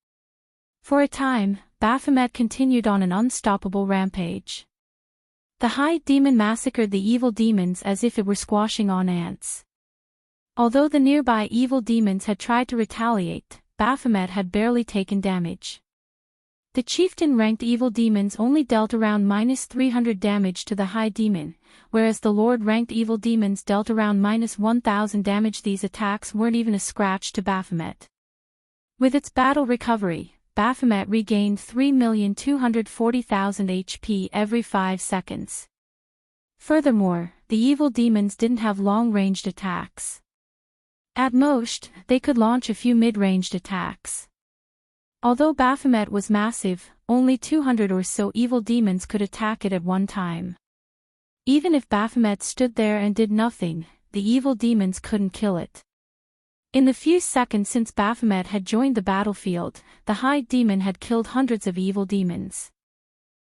For a time, Baphomet continued on an unstoppable rampage. The High Demon massacred the evil demons as if it were squashing on ants. Although the nearby evil demons had tried to retaliate, Baphomet had barely taken damage. The chieftain-ranked evil demons only dealt around -300 damage to the High Demon, whereas the Lord-ranked evil demons dealt around -1000 damage. These attacks weren't even a scratch to Baphomet. With its battle recovery, Baphomet regained 3,240,000 HP every 5 seconds. Furthermore, the evil demons didn't have long-ranged attacks. At most, they could launch a few mid-ranged attacks. Although Baphomet was massive, only 200 or so evil demons could attack it at one time. Even if Baphomet stood there and did nothing, the evil demons couldn't kill it. In the few seconds since Baphomet had joined the battlefield, the High Demon had killed hundreds of evil demons.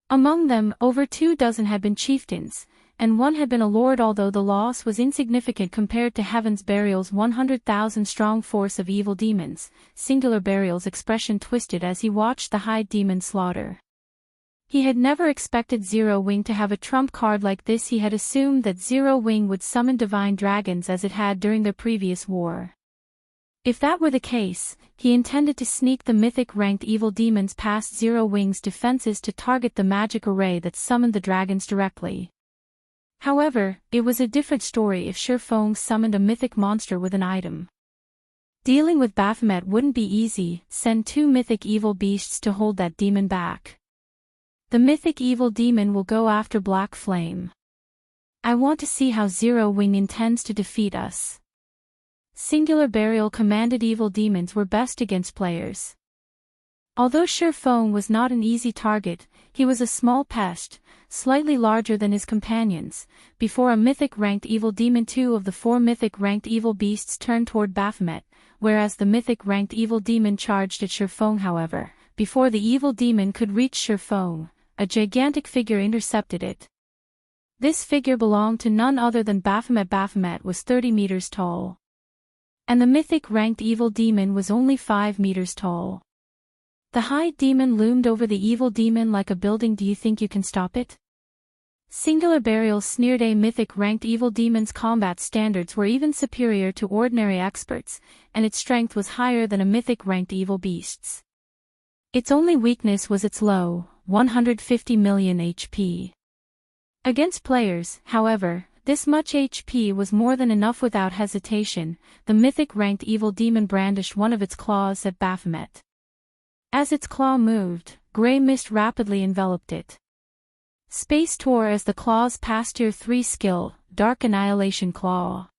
Among them, over 24 had been chieftains, and 1 had been a lord. Although the loss was insignificant compared to Heaven's Burial's 100,000-strong force of evil demons, Singular Burial's expression twisted as he watched the High Demon slaughter. He had never expected Zero Wing to have a trump card like this. He had assumed that Zero Wing would summon divine dragons as it had during their previous war. If that were the case, he intended to sneak the Mythic-ranked evil demons past Zero Wing's defenses to target the magic array that summoned the dragons directly. However, it was a different story if Shurfong summoned a mythic monster with an item. Dealing with Baphomet wouldn't be easy. Send 2 mythic evil beasts to hold that demon back. The mythic evil demon will go after Black Flame. I want to see how Zero Wing intends to defeat us. Singular Burial commanded evil demons were best against players. Although Shurfong was not an easy target, he was a small pest, slightly larger than his companions. Before a mythic-ranked evil demon, 2 of the 4 mythic-ranked evil beasts turned toward Baphomet, whereas the mythic-ranked evil demon charged at Shurfong. However, before the evil demon could reach Shurfong, a gigantic figure intercepted it. This figure belonged to none other than Baphomet. Baphomet was 30 meters tall. And the mythic-ranked evil demon was only 5 meters tall. The High Demon loomed over the evil demon like a building. Do you think you can stop it? Singular Burial sneered a mythic ranked evil demon's combat standards were even superior to ordinary experts, and its strength was higher than a mythic ranked evil beast's. Its only weakness was its low, 150 million HP. Against players, however, this much HP was more than enough. Without hesitation, the mythic ranked evil demon brandished one of its claws at Baphomet. As its claw moved, grey mist rapidly enveloped it. Space tore as the claws passed Tier 3 skill, Dark Annihilation Claw.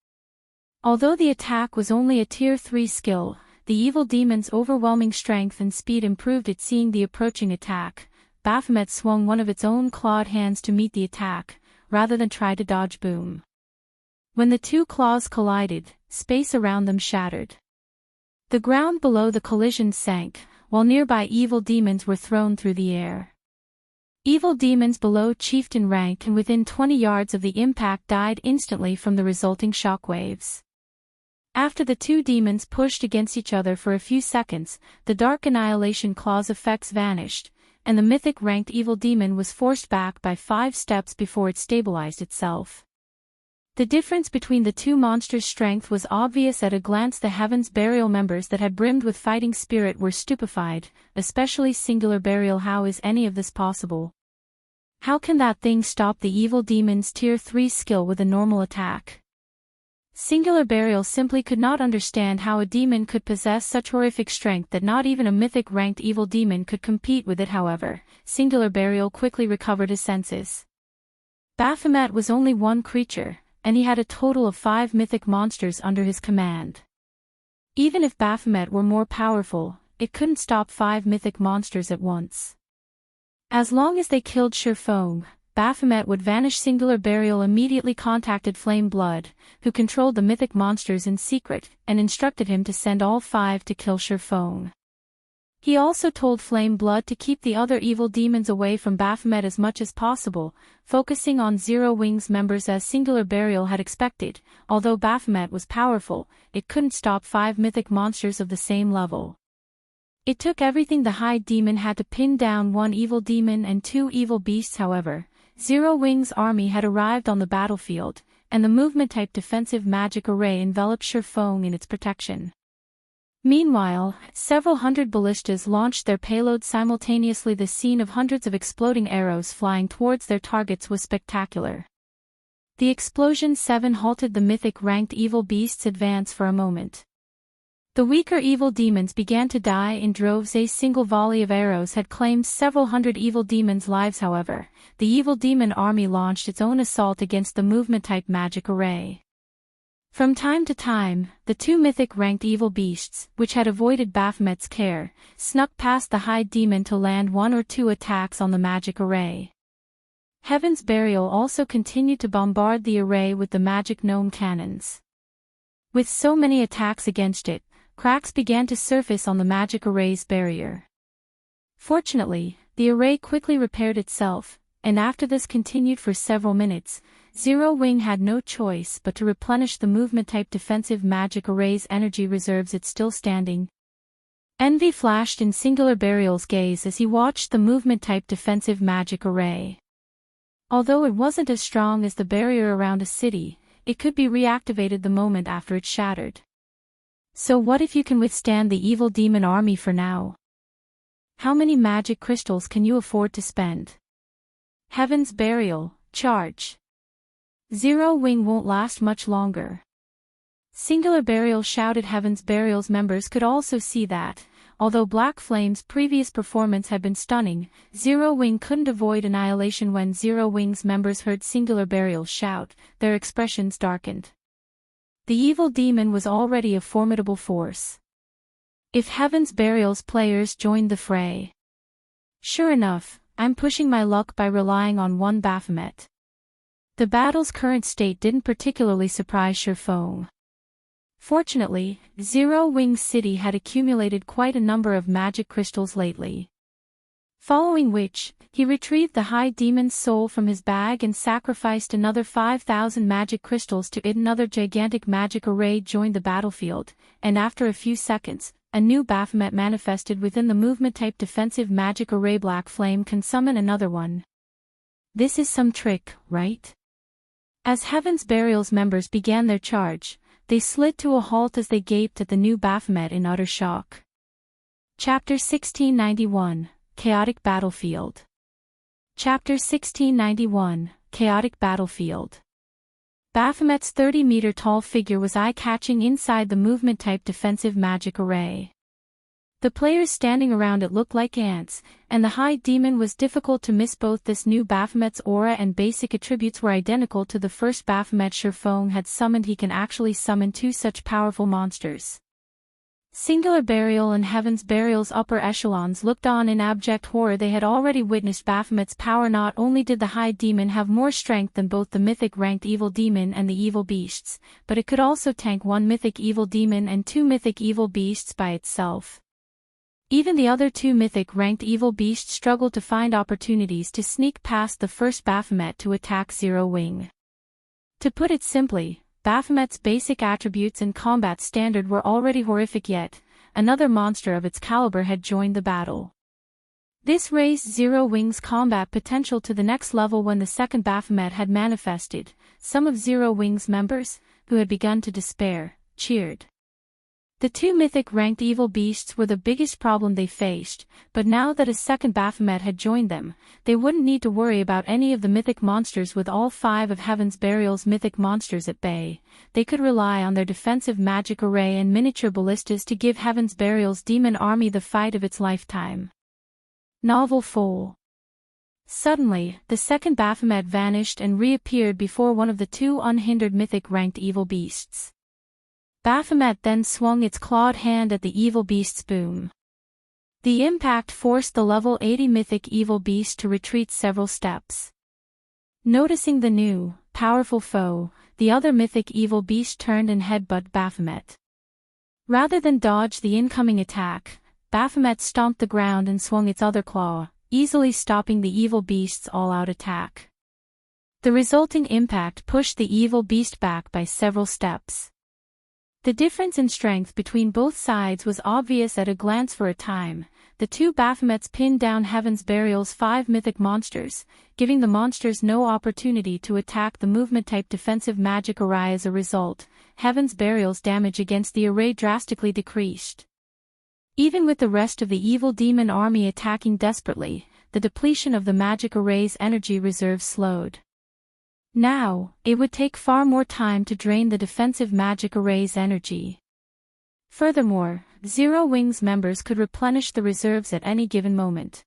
Although the attack was only a Tier 3 skill, the evil demon's overwhelming strength and speed improved it. Seeing the approaching attack, Baphomet swung one of its own clawed hands to meet the attack, rather than try to dodge. Boom. When the two claws collided, space around them shattered. The ground below the collision sank, while nearby evil demons were thrown through the air. Evil demons below chieftain rank and within 20 yards of the impact died instantly from the resulting shockwaves. After the two demons pushed against each other for a few seconds, the Dark Annihilation Claw's effects vanished, and the mythic ranked evil demon was forced back by 5 steps before it stabilized itself. The difference between the two monsters' strength was obvious at a glance. The Heaven's Burial members that had brimmed with fighting spirit were stupefied, especially Singular Burial. How is any of this possible? How can that thing stop the evil demon's Tier 3 skill with a normal attack? Singular Burial simply could not understand how a demon could possess such horrific strength that not even a mythic ranked evil demon could compete with it. However, Singular Burial quickly recovered his senses. Baphomet was only one creature, and he had a total of 5 mythic monsters under his command. Even if Baphomet were more powerful, it couldn't stop 5 mythic monsters at once. As long as they killed Shurfong, Baphomet would vanish. Singular Burial immediately contacted Flame Blood, who controlled the mythic monsters in secret, and instructed him to send all 5 to kill Shurfong. He also told Flame Blood to keep the other evil demons away from Baphomet as much as possible, focusing on Zero Wings members as Singular Burial had expected. Although Baphomet was powerful, it couldn't stop 5 mythic monsters of the same level. It took everything the High Demon had to pin down 1 evil demon and 2 evil beasts. However, Zero Wings' army had arrived on the battlefield, and the movement-type defensive magic array enveloped Shurfong in its protection. Meanwhile, several hundred ballistas launched their payloads simultaneously. The scene of hundreds of exploding arrows flying towards their targets was spectacular. The explosion 7 halted the mythic-ranked evil beast's advance for a moment. The weaker evil demons began to die in droves. A single volley of arrows had claimed several hundred evil demons' lives. However, the evil demon army launched its own assault against the movement-type magic array. From time to time, the 2 mythic-ranked evil beasts, which had avoided Baphomet's care, snuck past the High Demon to land 1 or 2 attacks on the magic array. Heaven's Burial also continued to bombard the array with the magic gnome cannons. With so many attacks against it, cracks began to surface on the magic array's barrier. Fortunately, the array quickly repaired itself, and after this continued for several minutes, Zero Wing had no choice but to replenish the movement-type defensive magic array's energy reserves. It's still standing. Envy flashed in Singular Burial's gaze as he watched the movement-type defensive magic array. Although it wasn't as strong as the barrier around a city, it could be reactivated the moment after it shattered. So what if you can withstand the evil demon army for now? How many magic crystals can you afford to spend? Heaven's Burial, charge. Zero Wing won't last much longer. Singular Burial shouted. Heaven's Burial's members could also see that, although Black Flame's previous performance had been stunning, Zero Wing couldn't avoid annihilation. When Zero Wing's members heard Singular Burial shout, their expressions darkened. The evil demon was already a formidable force. If Heaven's Burial's players joined the fray. Sure enough, I'm pushing my luck by relying on 1 Baphomet. The battle's current state didn't particularly surprise Shurfong. Fortunately, Zero Wing City had accumulated quite a number of magic crystals lately. Following which, he retrieved the High Demon's soul from his bag and sacrificed another 5,000 magic crystals to it. Another gigantic magic array joined the battlefield, and after a few seconds, a new Baphomet manifested within the movement-type defensive magic array. Black Flame can summon another one. This is some trick, right? As Heaven's Burial's members began their charge, they slid to a halt as they gaped at the new Baphomet in utter shock. Chapter 1691, Chaotic Battlefield. Chapter 1691, Chaotic Battlefield. Baphomet's 30-meter-tall figure was eye-catching inside the movement-type defensive magic array. The players standing around it looked like ants, and the High Demon was difficult to miss. Both this new Baphomet's aura and basic attributes were identical to the first Baphomet Sherfong had summoned. He can actually summon two such powerful monsters. Singular Burial and Heaven's Burial's upper echelons looked on in abject horror. They had already witnessed Baphomet's power. Not only did the High Demon have more strength than both the Mythic-ranked Evil Demon and the Evil Beasts, but it could also tank one Mythic Evil Demon and two Mythic Evil Beasts by itself. Even the other two Mythic-ranked Evil Beasts struggled to find opportunities to sneak past the first Baphomet to attack Zero Wing. To put it simply, Baphomet's basic attributes and combat standard were already horrific, yet another monster of its caliber had joined the battle. This raised Zero Wing's combat potential to the next level. When the second Baphomet had manifested, some of Zero Wing's members, who had begun to despair, cheered. The two Mythic-ranked Evil Beasts were the biggest problem they faced, but now that a second Baphomet had joined them, they wouldn't need to worry about any of the Mythic monsters. With all five of Heaven's Burial's Mythic monsters at bay, they could rely on their defensive magic array and miniature ballistas to give Heaven's Burial's demon army the fight of its lifetime. Novel Foal. Suddenly, the second Baphomet vanished and reappeared before one of the two unhindered Mythic-ranked Evil Beasts. Baphomet then swung its clawed hand at the Evil Beast's boom. The impact forced the level 80 Mythic Evil Beast to retreat several steps. Noticing the new, powerful foe, the other Mythic Evil Beast turned and headbutted Baphomet. Rather than dodge the incoming attack, Baphomet stomped the ground and swung its other claw, easily stopping the Evil Beast's all-out attack. The resulting impact pushed the Evil Beast back by several steps. The difference in strength between both sides was obvious at a glance. For a time, the two Baphomets pinned down Heaven's Burial's five Mythic monsters, giving the monsters no opportunity to attack the movement-type defensive magic array. As a result, Heaven's Burial's damage against the array drastically decreased. Even with the rest of the Evil Demon army attacking desperately, the depletion of the magic array's energy reserves slowed. Now, it would take far more time to drain the defensive magic array's energy. Furthermore, Zero Wing's members could replenish the reserves at any given moment.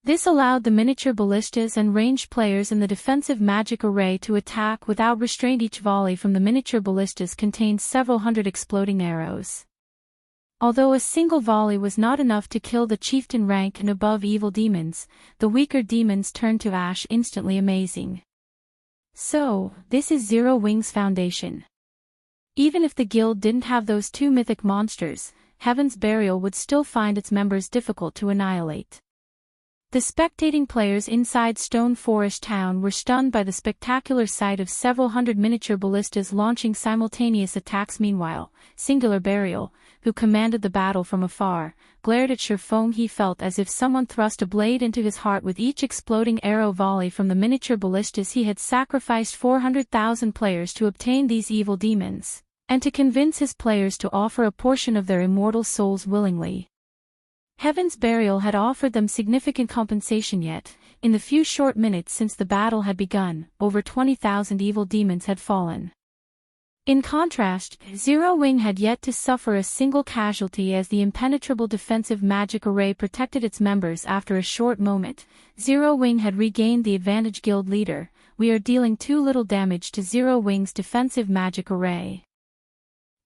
This allowed the miniature ballistas and ranged players in the defensive magic array to attack without restraint. Each volley from the miniature ballistas contained several hundred exploding arrows. Although a single volley was not enough to kill the chieftain rank and above evil demons, the weaker demons turned to ash instantly. Amazing. So, this is Zero Wing's foundation. Even if the guild didn't have those two mythic monsters, Heaven's Burial would still find its members difficult to annihilate. The spectating players inside Stone Forest Town were stunned by the spectacular sight of several hundred miniature ballistas launching simultaneous attacks. Meanwhile, Singular Burial, who commanded the battle from afar, glared at Sherfong. He felt as if someone thrust a blade into his heart with each exploding arrow volley from the miniature ballistas. He had sacrificed 400,000 players to obtain these evil demons, and to convince his players to offer a portion of their immortal souls willingly. Heaven's Burial had offered them significant compensation, yet, in the few short minutes since the battle had begun, over 20,000 evil demons had fallen. In contrast, Zero Wing had yet to suffer a single casualty as the impenetrable defensive magic array protected its members. After a short moment, Zero Wing had regained the advantage. Guild leader, we are dealing too little damage to Zero Wing's defensive magic array.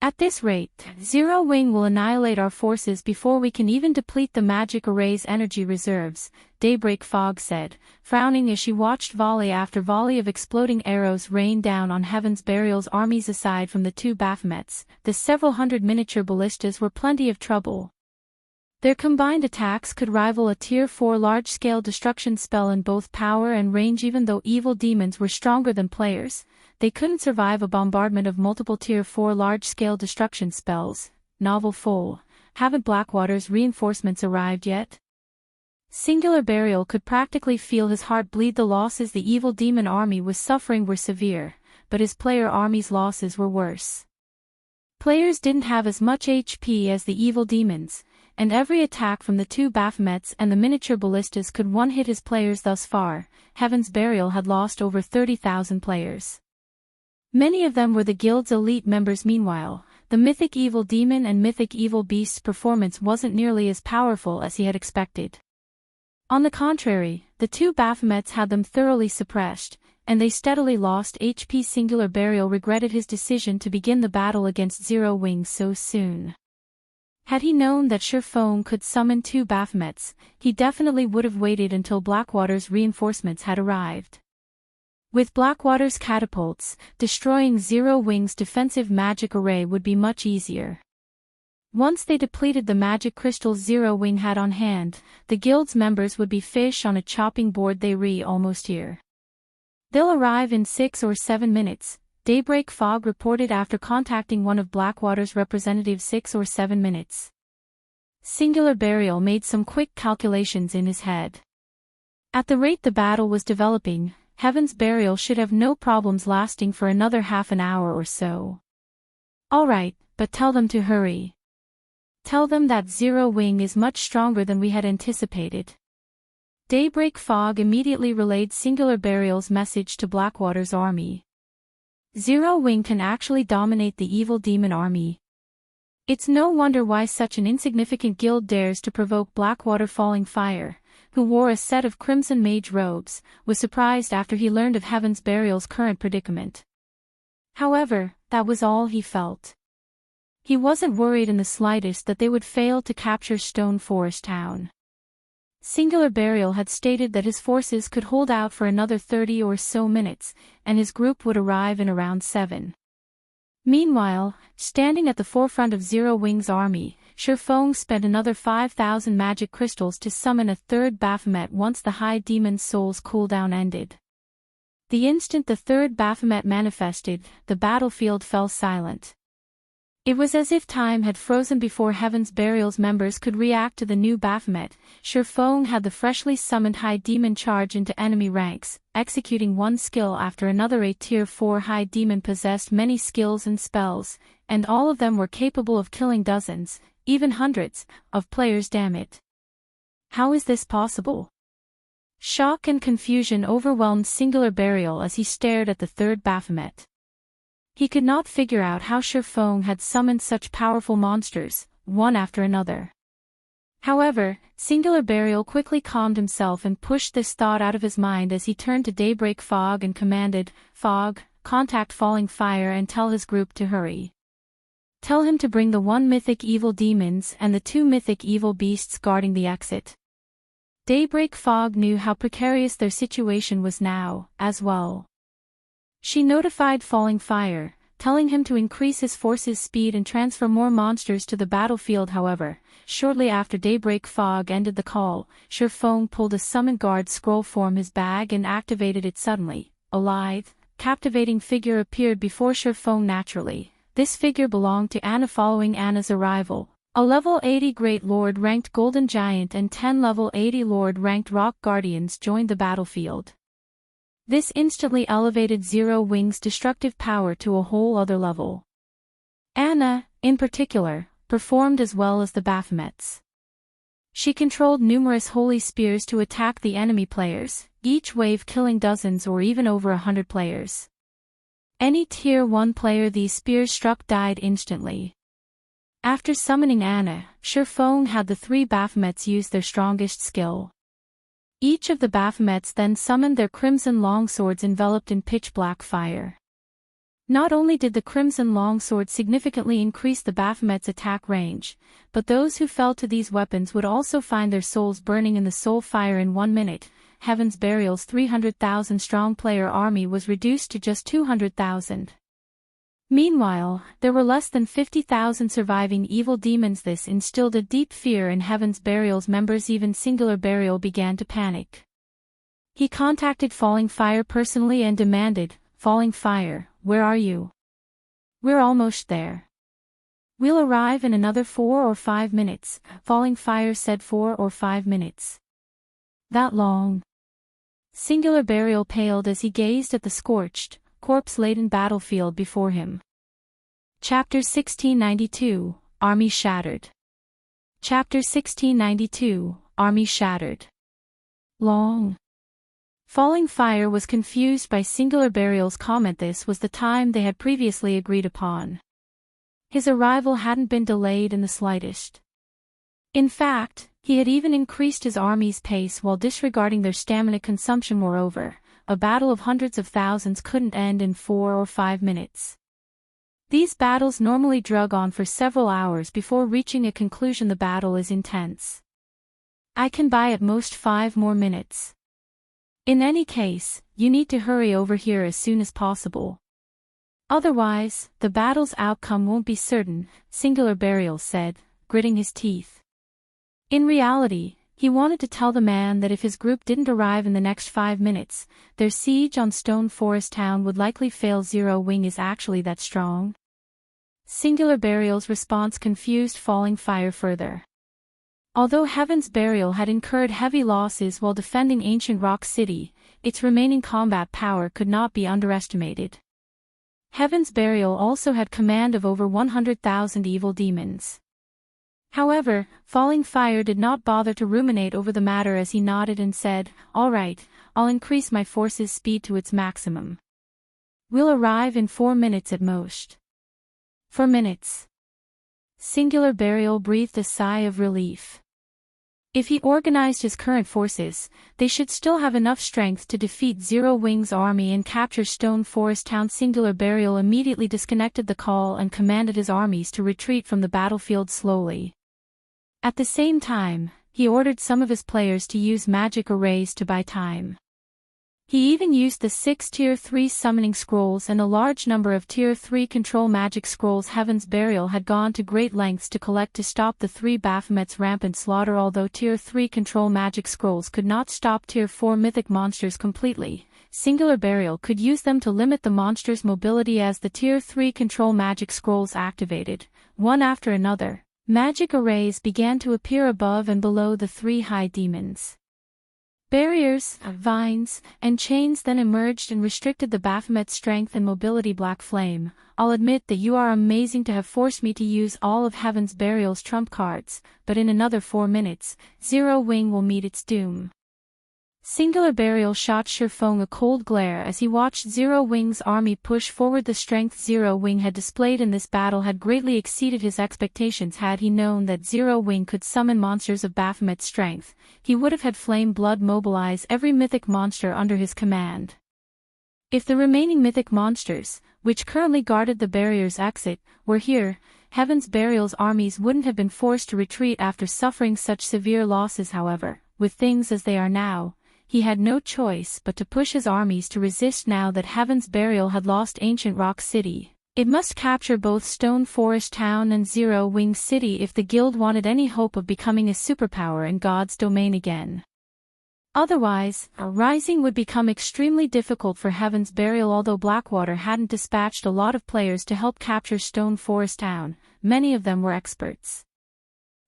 At this rate, Zero Wing will annihilate our forces before we can even deplete the magic array's energy reserves, Daybreak Fog said, frowning as she watched volley after volley of exploding arrows rain down on Heaven's Burial's armies. Aside from the two Baphomets, the several hundred miniature ballistas were plenty of trouble. Their combined attacks could rival a Tier 4 large-scale destruction spell in both power and range. Even though evil demons were stronger than players, they couldn't survive a bombardment of multiple Tier 4 large-scale destruction spells. Novel Foal, haven't Blackwater's reinforcements arrived yet? Singular Burial could practically feel his heart bleed. The losses the evil demon army was suffering were severe, but his player army's losses were worse. Players didn't have as much HP as the evil demons, and every attack from the two Baphomets and the miniature ballistas could one-hit his players. Thus far, Heaven's Burial had lost over 30,000 players. Many of them were the guild's elite members. Meanwhile, the Mythic Evil Demon and Mythic Evil Beast's performance wasn't nearly as powerful as he had expected. On the contrary, the two Baphomets had them thoroughly suppressed, and they steadily lost HP. Singular Burial regretted his decision to begin the battle against Zero Wings so soon. Had he known that Shurfong could summon two Baphomets, he definitely would have waited until Blackwater's reinforcements had arrived. With Blackwater's catapults, destroying Zero Wings' defensive magic array would be much easier. Once they depleted the magic crystals Zero Wing had on hand, the guild's members would be fish on a chopping board. They almost here. They'll arrive in 6 or 7 minutes, Daybreak Fog reported after contacting one of Blackwater's representatives. 6 or 7 minutes. Singular Burial made some quick calculations in his head. At the rate the battle was developing, Heaven's Burial should have no problems lasting for another half an hour or so. Alright, but tell them to hurry. Tell them that Zero Wing is much stronger than we had anticipated. Daybreak Fog immediately relayed Singular Burial's message to Blackwater's army. Zero Wing can actually dominate the evil demon army. It's no wonder why such an insignificant guild dares to provoke Blackwater. Falling Fire, who wore a set of crimson mage robes, was surprised after he learned of Heaven's Burial's current predicament. However, that was all he felt. He wasn't worried in the slightest that they would fail to capture Stone Forest Town. Singular Burial had stated that his forces could hold out for another 30 or so minutes, and his group would arrive in around 7. Meanwhile, standing at the forefront of Zero Wing's army, Shurfong spent another 5,000 magic crystals to summon a third Baphomet once the High Demon's Soul's cooldown ended. The instant the third Baphomet manifested, the battlefield fell silent. It was as if time had frozen before Heaven's Burial's members could react to the new Baphomet. Shurfong had the freshly summoned High Demon charge into enemy ranks, executing one skill after another. A Tier 4 High Demon possessed many skills and spells, and all of them were capable of killing dozens, even hundreds, of players. Damn it. How is this possible? Shock and confusion overwhelmed Singular Burial as he stared at the third Baphomet. He could not figure out how Shurfong had summoned such powerful monsters, one after another. However, Singular Burial quickly calmed himself and pushed this thought out of his mind as he turned to Daybreak Fog and commanded, "Fog, contact Falling Fire and tell his group to hurry. Tell him to bring the 1 Mythic Evil Demons and the 2 Mythic Evil Beasts guarding the exit." Daybreak Fog knew how precarious their situation was now, as well. She notified Falling Fire, telling him to increase his force's speed and transfer more monsters to the battlefield. However, shortly after Daybreak Fog ended the call, Shurfong pulled a Summon Guard scroll from his bag and activated it suddenly. A lithe, captivating figure appeared before Shurfong naturally. This figure belonged to Anna. Following Anna's arrival, a level 80 Great Lord ranked Golden Giant and 10 level 80 Lord ranked Rock Guardians joined the battlefield. This instantly elevated Zero Wing's destructive power to a whole other level. Anna, in particular, performed as well as the Baphomets. She controlled numerous holy spears to attack the enemy players, each wave killing dozens or even over 100 players. Any Tier 1 player these spears struck died instantly. After summoning Anna, Shurfong had the 3 Baphomets use their strongest skill. Each of the Baphomets then summoned their crimson longswords enveloped in pitch-black fire. Not only did the crimson longsword significantly increase the Baphomet's attack range, but those who fell to these weapons would also find their souls burning in the soul fire in 1 minute. Heaven's Burial's 300,000-strong player army was reduced to just 200,000. Meanwhile, there were less than 50,000 surviving evil demons. This instilled a deep fear in Heaven's Burial's members. Even Singular Burial began to panic. He contacted Falling Fire personally and demanded, "Falling Fire, where are you? We're almost there. We'll arrive in another 4 or 5 minutes, Falling Fire said. 4 or 5 minutes. That long. Singular Burial paled as he gazed at the scorched, corpse-laden battlefield before him. Chapter 1692, Army Shattered. Chapter 1692, Army Shattered. Long. Falling Fire was confused by Singular Burial's comment. This was the time they had previously agreed upon. His arrival hadn't been delayed in the slightest. In fact, he had even increased his army's pace while disregarding their stamina consumption. Moreover, a battle of hundreds of thousands couldn't end in 4 or 5 minutes. These battles normally drug on for several hours before reaching a conclusion. The battle is intense. I can buy at most 5 more minutes. In any case, you need to hurry over here as soon as possible. Otherwise, the battle's outcome won't be certain, Singular Burial said, gritting his teeth. In reality, he wanted to tell the man that if his group didn't arrive in the next 5 minutes, their siege on Stone Forest Town would likely fail. Zero Wing is actually that strong? Singular Burial's response confused Falling Fire further. Although Heaven's Burial had incurred heavy losses while defending Ancient Rock City, its remaining combat power could not be underestimated. Heaven's Burial also had command of over 100,000 evil demons. However, Falling Fire did not bother to ruminate over the matter as he nodded and said, "All right, I'll increase my force's speed to its maximum. We'll arrive in 4 minutes at most." 4 minutes. Singular Burial breathed a sigh of relief. If he organized his current forces, they should still have enough strength to defeat Zero Wing's army and capture Stone Forest Town. Singular Burial immediately disconnected the call and commanded his armies to retreat from the battlefield slowly. At the same time, he ordered some of his players to use magic arrays to buy time. He even used the 6 Tier 3 summoning scrolls and a large number of Tier 3 control magic scrolls. Heaven's Burial had gone to great lengths to collect to stop the 3 Baphomet's rampant slaughter. Although Tier 3 control magic scrolls could not stop Tier 4 mythic monsters completely, Singular Burial could use them to limit the monsters' mobility. As the Tier 3 control magic scrolls activated, one after another, magic arrays began to appear above and below the 3 high demons. Barriers, vines, and chains then emerged and restricted the Baphomet's strength and mobility. Black Flame, I'll admit that you are amazing to have forced me to use all of Heaven's Burial's trump cards, but in another 4 minutes, Zero Wing will meet its doom. Singular Burial shot Shurfeng a cold glare as he watched Zero Wing's army push forward. The strength Zero Wing had displayed in this battle had greatly exceeded his expectations. Had he known that Zero Wing could summon monsters of Baphomet's strength, he would have had Flame Blood mobilize every mythic monster under his command. If the remaining mythic monsters, which currently guarded the barrier's exit, were here, Heaven's Burial's armies wouldn't have been forced to retreat after suffering such severe losses. However, with things as they are now, he had no choice but to push his armies to resist. Now that Heaven's Burial had lost Ancient Rock City, it must capture both Stone Forest Town and Zero Wing City if the guild wanted any hope of becoming a superpower in God's domain again. Otherwise, rising would become extremely difficult for Heaven's Burial. Although Blackwater hadn't dispatched a lot of players to help capture Stone Forest Town, many of them were experts.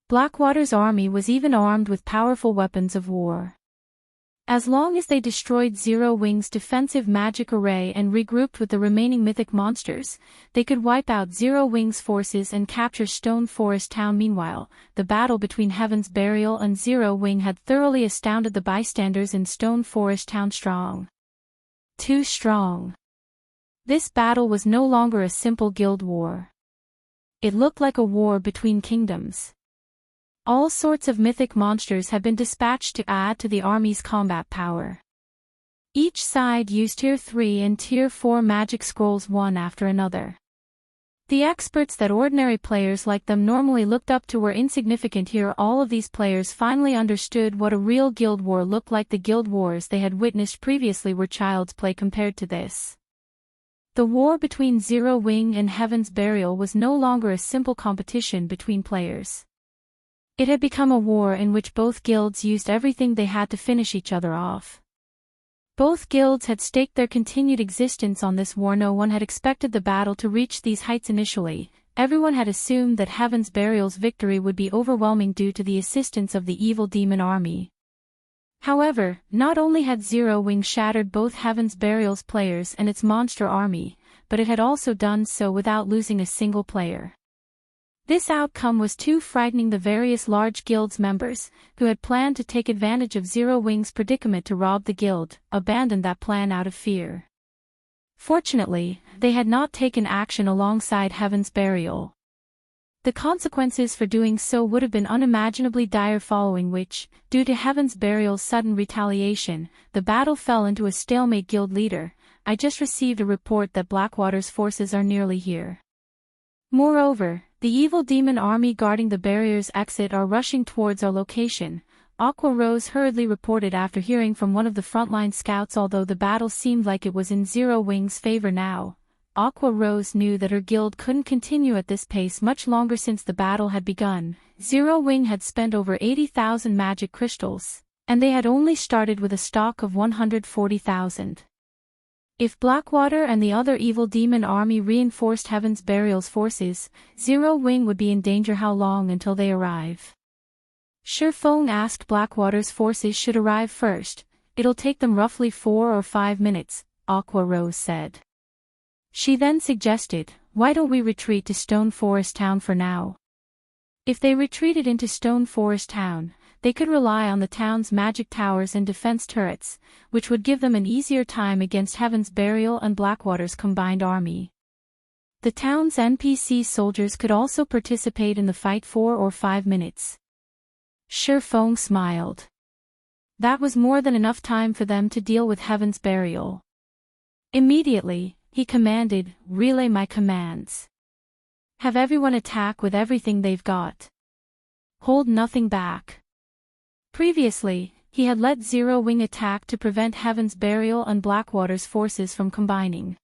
Blackwater's army was even armed with powerful weapons of war. As long as they destroyed Zero Wing's defensive magic array and regrouped with the remaining mythic monsters, they could wipe out Zero Wing's forces and capture Stone Forest Town. Meanwhile, the battle between Heaven's Burial and Zero Wing had thoroughly astounded the bystanders in Stone Forest Town. Strong. Too strong. This battle was no longer a simple guild war. It looked like a war between kingdoms. All sorts of mythic monsters had been dispatched to add to the army's combat power. Each side used Tier 3 and Tier 4 magic scrolls one after another. The experts that ordinary players like them normally looked up to were insignificant here. All of these players finally understood what a real guild war looked like. The guild wars they had witnessed previously were child's play compared to this. The war between Zero Wing and Heaven's Burial was no longer a simple competition between players. It had become a war in which both guilds used everything they had to finish each other off. Both guilds had staked their continued existence on this war. No one had expected the battle to reach these heights initially. Everyone had assumed that Heaven's Burial's victory would be overwhelming due to the assistance of the evil demon army. However, not only had Zero Wing shattered both Heaven's Burial's players and its monster army, but it had also done so without losing a single player. This outcome was too frightening. The various large guild's members, who had planned to take advantage of Zero Wing's predicament to rob the guild, abandoned that plan out of fear. Fortunately, they had not taken action alongside Heaven's Burial. The consequences for doing so would have been unimaginably dire, following which, due to Heaven's Burial's sudden retaliation, the battle fell into a stalemate. Guild leader, I just received a report that Blackwater's forces are nearly here. Moreover, the evil demon army guarding the barrier's exit are rushing towards our location, Aqua Rose hurriedly reported after hearing from one of the frontline scouts. Although the battle seemed like it was in Zero Wing's favor now, Aqua Rose knew that her guild couldn't continue at this pace much longer. Since the battle had begun, Zero Wing had spent over 80,000 magic crystals, and they had only started with a stock of 140,000. If Blackwater and the other evil demon army reinforced Heaven's Burial's forces, Zero Wing would be in danger. How long until they arrive? Shurfeng asked. Blackwater's forces should arrive first. It'll take them roughly 4 or 5 minutes, Aqua Rose said. She then suggested, why don't we retreat to Stone Forest Town for now? If they retreated into Stone Forest Town, they could rely on the town's magic towers and defense turrets, which would give them an easier time against Heaven's Burial and Blackwater's combined army. The town's NPC soldiers could also participate in the fight 4 or 5 minutes. Shurfeng smiled. That was more than enough time for them to deal with Heaven's Burial. Immediately, he commanded, relay my commands. Have everyone attack with everything they've got. Hold nothing back. Previously, he had let Zero Wing attack to prevent Heaven's Burial and Blackwater's forces from combining.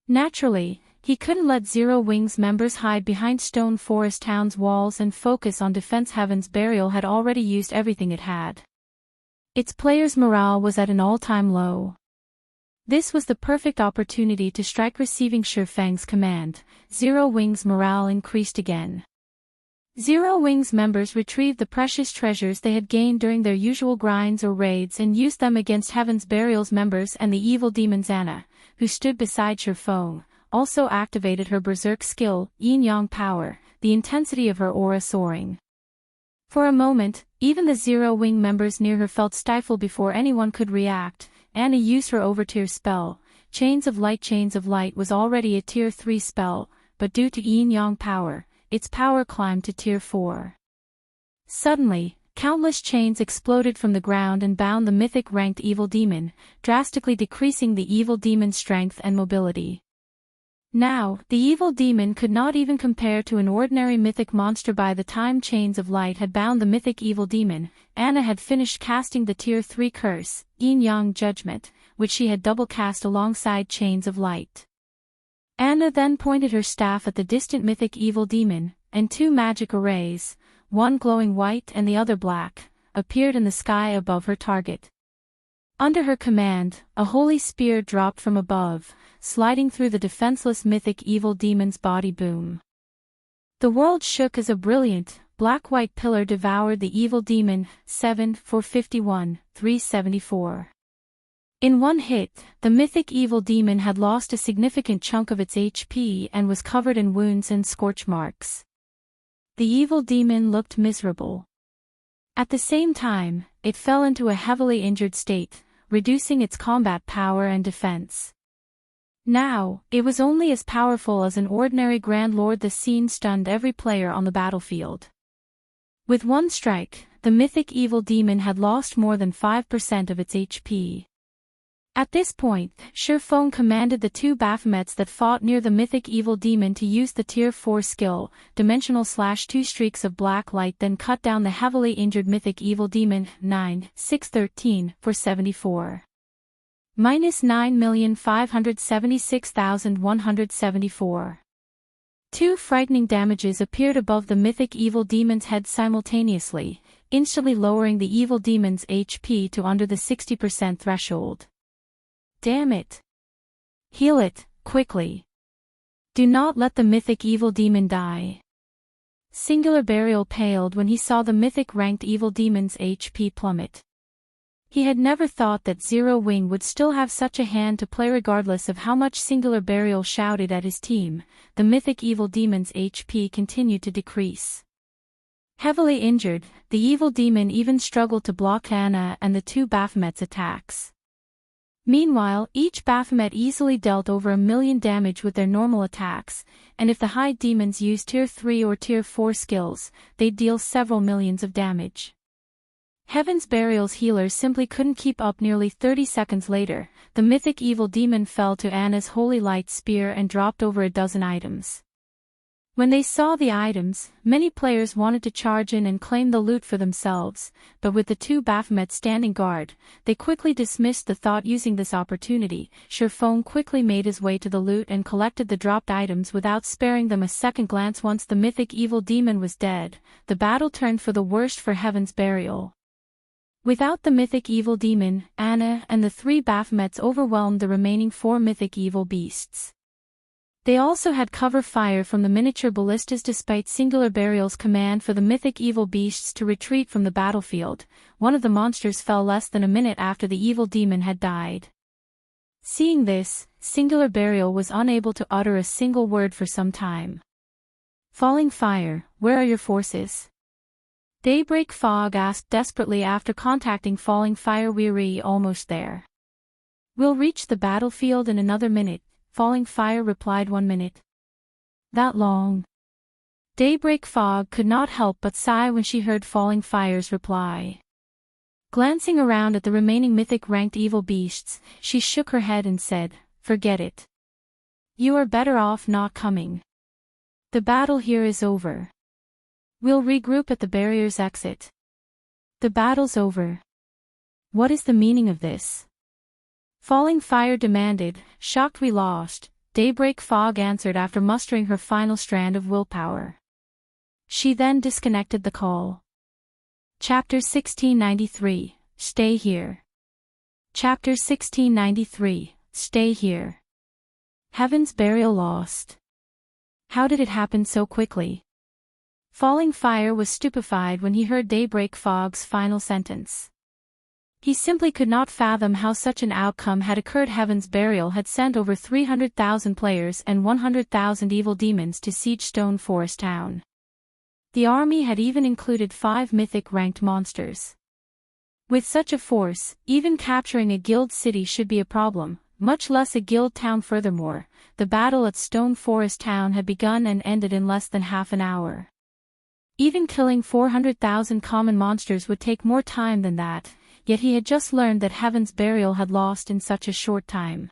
Naturally, he couldn't let Zero Wing's members hide behind Stone Forest Town's walls and focus on defense. Heaven's Burial had already used everything it had. Its players' morale was at an all-time low. This was the perfect opportunity to strike. Receiving Shurfeng's command, Zero Wing's morale increased again. Zero Wing's members retrieved the precious treasures they had gained during their usual grinds or raids and used them against Heaven's Burial's members, and the evil demon Xana, who stood beside Shurfeng, also activated her berserk skill, yin-yang power, the intensity of her aura soaring. For a moment, even the Zero Wing members near her felt stifled. Before anyone could react, Anna used her overtier spell. Chains of Light. Chains of Light was already a tier 3 spell, but due to yin-yang power, its power climbed to tier 4. Suddenly, countless chains exploded from the ground and bound the mythic-ranked evil demon, drastically decreasing the evil demon's strength and mobility. Now, the evil demon could not even compare to an ordinary mythic monster. By the time Chains of Light had bound the mythic evil demon, Anna had finished casting the tier 3 curse, Yin-Yang Judgment, which she had double cast alongside Chains of Light. Anna then pointed her staff at the distant mythic evil demon, and 2 magic arrays, one glowing white and the other black, appeared in the sky above her target. Under her command, a holy spear dropped from above, sliding through the defenseless mythic evil demon's body. Boom. The world shook as a brilliant, black-white pillar devoured the evil demon. 7 for 51, 374. In one hit, the mythic evil demon had lost a significant chunk of its HP and was covered in wounds and scorch marks. The evil demon looked miserable. At the same time, it fell into a heavily injured state, reducing its combat power and defense. Now, it was only as powerful as an ordinary Grand Lord. The scene stunned every player on the battlefield. With one strike, the mythic evil demon had lost more than 5% of its HP. At this point, Shurfeng commanded the 2 Baphomets that fought near the mythic evil demon to use the tier 4 skill, Dimensional/2 streaks of black light, then cut down the heavily injured mythic evil demon. 9, 613 for 74. Minus 9,576,174. 2 frightening damages appeared above the mythic evil demon's head simultaneously, instantly lowering the evil demon's HP to under the 60% threshold. Damn it. Heal it, quickly. Do not let the mythic evil demon die. Singular Burial paled when he saw the mythic-ranked evil demon's HP plummet. He had never thought that Zero Wing would still have such a hand to play regardless of how much Singular Burial shouted at his team. The Mythic Evil Demon's HP continued to decrease. Heavily injured, the Evil Demon even struggled to block Anna and the two Baphomet's attacks. Meanwhile, each Baphomet easily dealt over 1,000,000 damage with their normal attacks, and if the high demons used Tier 3 or Tier 4 skills, they'd deal several millions of damage. Heaven's Burial's healers simply couldn't keep up. Nearly 30 seconds later, the Mythic Evil Demon fell to Anna's Holy Light Spear and dropped over a dozen items. When they saw the items, many players wanted to charge in and claim the loot for themselves, but with the two Baphomet standing guard, they quickly dismissed the thought. Using this opportunity, Surefoam quickly made his way to the loot and collected the dropped items without sparing them a second glance. Once the Mythic Evil Demon was dead, the battle turned for the worst for Heaven's Burial. Without the Mythic Evil Demon, Anna and the three Baphomets overwhelmed the remaining four Mythic Evil Beasts. They also had cover fire from the miniature ballistas. Despite Singular Burial's command for the Mythic Evil Beasts to retreat from the battlefield, one of the monsters fell less than a minute after the Evil Demon had died. Seeing this, Singular Burial was unable to utter a single word for some time. Falling Fire, where are your forces? Daybreak Fog asked desperately after contacting Falling Fire. We're almost there. We'll reach the battlefield in another minute, Falling Fire replied. 1 minute? That long? Daybreak Fog could not help but sigh when she heard Falling Fire's reply. Glancing around at the remaining Mythic-ranked evil beasts, she shook her head and said, "Forget it. You are better off not coming. The battle here is over. We'll regroup at the barrier's exit." The battle's over. What is the meaning of this? Falling Fire demanded, shocked. We lost, Daybreak Fog answered after mustering her final strand of willpower. She then disconnected the call. Chapter 1693, Stay Here. Chapter 1693, Stay Here. Heaven's Burial lost. How did it happen so quickly? Falling Fire was stupefied when he heard Daybreak Fog's final sentence. He simply could not fathom how such an outcome had occurred. Heaven's Burial had sent over 300,000 players and 100,000 evil demons to siege Stone Forest Town. The army had even included 5 mythic-ranked monsters. With such a force, even capturing a guild city should be a problem, much less a guild town. Furthermore, the battle at Stone Forest Town had begun and ended in less than half an hour. Even killing 400,000 common monsters would take more time than that. Yet he had just learned that Heaven's Burial had lost in such a short time.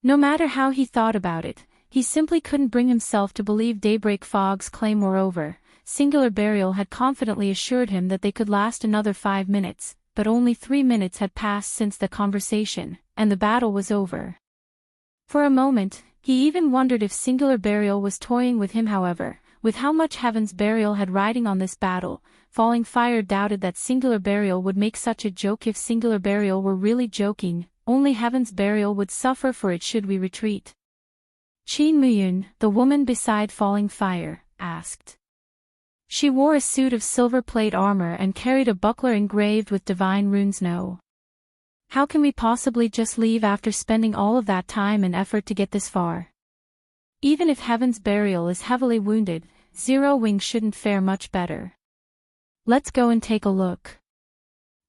No matter how he thought about it, he simply couldn't bring himself to believe Daybreak Fog's claim. Moreover, Singular Burial had confidently assured him that they could last another 5 minutes, but only 3 minutes had passed since the conversation, and the battle was over. For a moment, he even wondered if Singular Burial was toying with him. However, with how much Heaven's Burial had riding on this battle, Falling Fire doubted that Singular Burial would make such a joke. If Singular Burial were really joking, only Heaven's Burial would suffer for it should we retreat. Chin Muyun, the woman beside Falling Fire, asked. She wore a suit of silver plate armor and carried a buckler engraved with divine runes. No. How can we possibly just leave after spending all of that time and effort to get this far? Even if Heaven's Burial is heavily wounded, Zero Wing shouldn't fare much better. Let's go and take a look.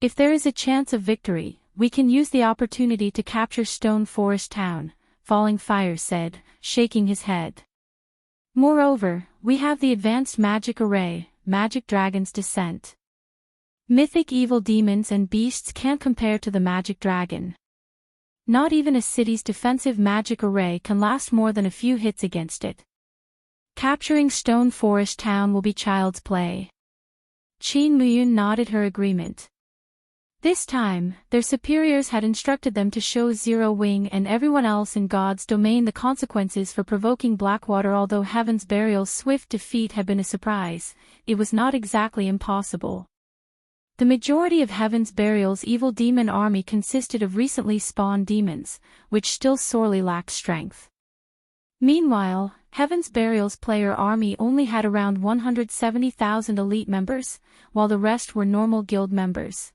If there is a chance of victory, we can use the opportunity to capture Stone Forest Town, Falling Fire said, shaking his head. Moreover, we have the advanced magic array, Magic Dragon's Descent. Mythic evil demons and beasts can't compare to the Magic Dragon. Not even a city's defensive magic array can last more than a few hits against it. Capturing Stone Forest Town will be child's play. Chin Muyun nodded her agreement. This time, their superiors had instructed them to show Zero Wing and everyone else in God's domain the consequences for provoking Blackwater. Although Heaven's Burial's swift defeat had been a surprise, it was not exactly impossible. The majority of Heaven's Burial's evil demon army consisted of recently spawned demons, which still sorely lacked strength. Meanwhile, Heaven's Burial's player army only had around 170,000 elite members, while the rest were normal guild members.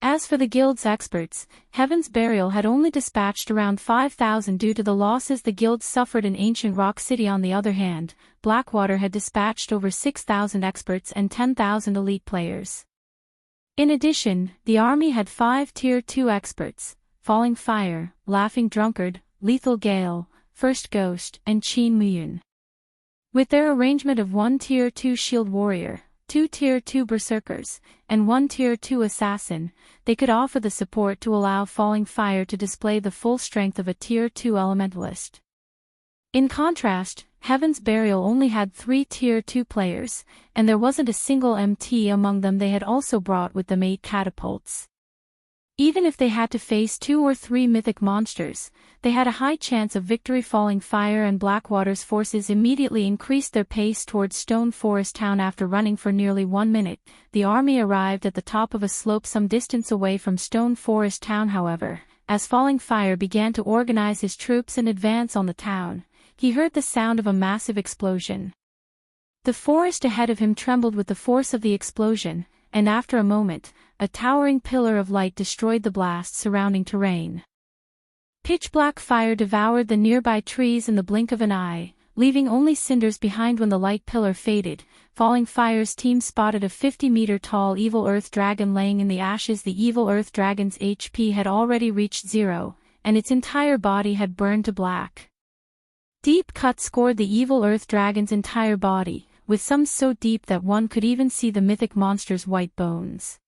As for the guild's experts, Heaven's Burial had only dispatched around 5,000 due to the losses the guild suffered in Ancient Rock City. On the other hand, Blackwater had dispatched over 6,000 experts and 10,000 elite players. In addition, the army had 5 Tier 2 experts: Falling Fire, Laughing Drunkard, Lethal Gale, First Ghost, and Cheen Muyun. With their arrangement of 1 Tier 2 Shield Warrior, 2 Tier 2 Berserkers, and 1 Tier 2 Assassin, they could offer the support to allow Falling Fire to display the full strength of a Tier 2 Elementalist. In contrast, Heaven's Burial only had 3 Tier 2 players, and there wasn't a single MT among them. They had also brought with them 8 catapults. Even if they had to face 2 or 3 mythic monsters, they had a high chance of victory. Falling Fire and Blackwater's forces immediately increased their pace towards Stone Forest Town. After running for nearly 1 minute, the army arrived at the top of a slope some distance away from Stone Forest Town. However, as Falling Fire began to organize his troops and advance on the town, he heard the sound of a massive explosion. The forest ahead of him trembled with the force of the explosion, and after a moment, a towering pillar of light destroyed the blast surrounding terrain. Pitch-black fire devoured the nearby trees in the blink of an eye, leaving only cinders behind. When the light pillar faded, Falling Fire's team spotted a 50-meter-tall evil earth dragon laying in the ashes. The evil earth dragon's HP had already reached 0, and its entire body had burned to black. Deep cuts scored the evil earth dragon's entire body, with some so deep that one could even see the mythic monster's white bones.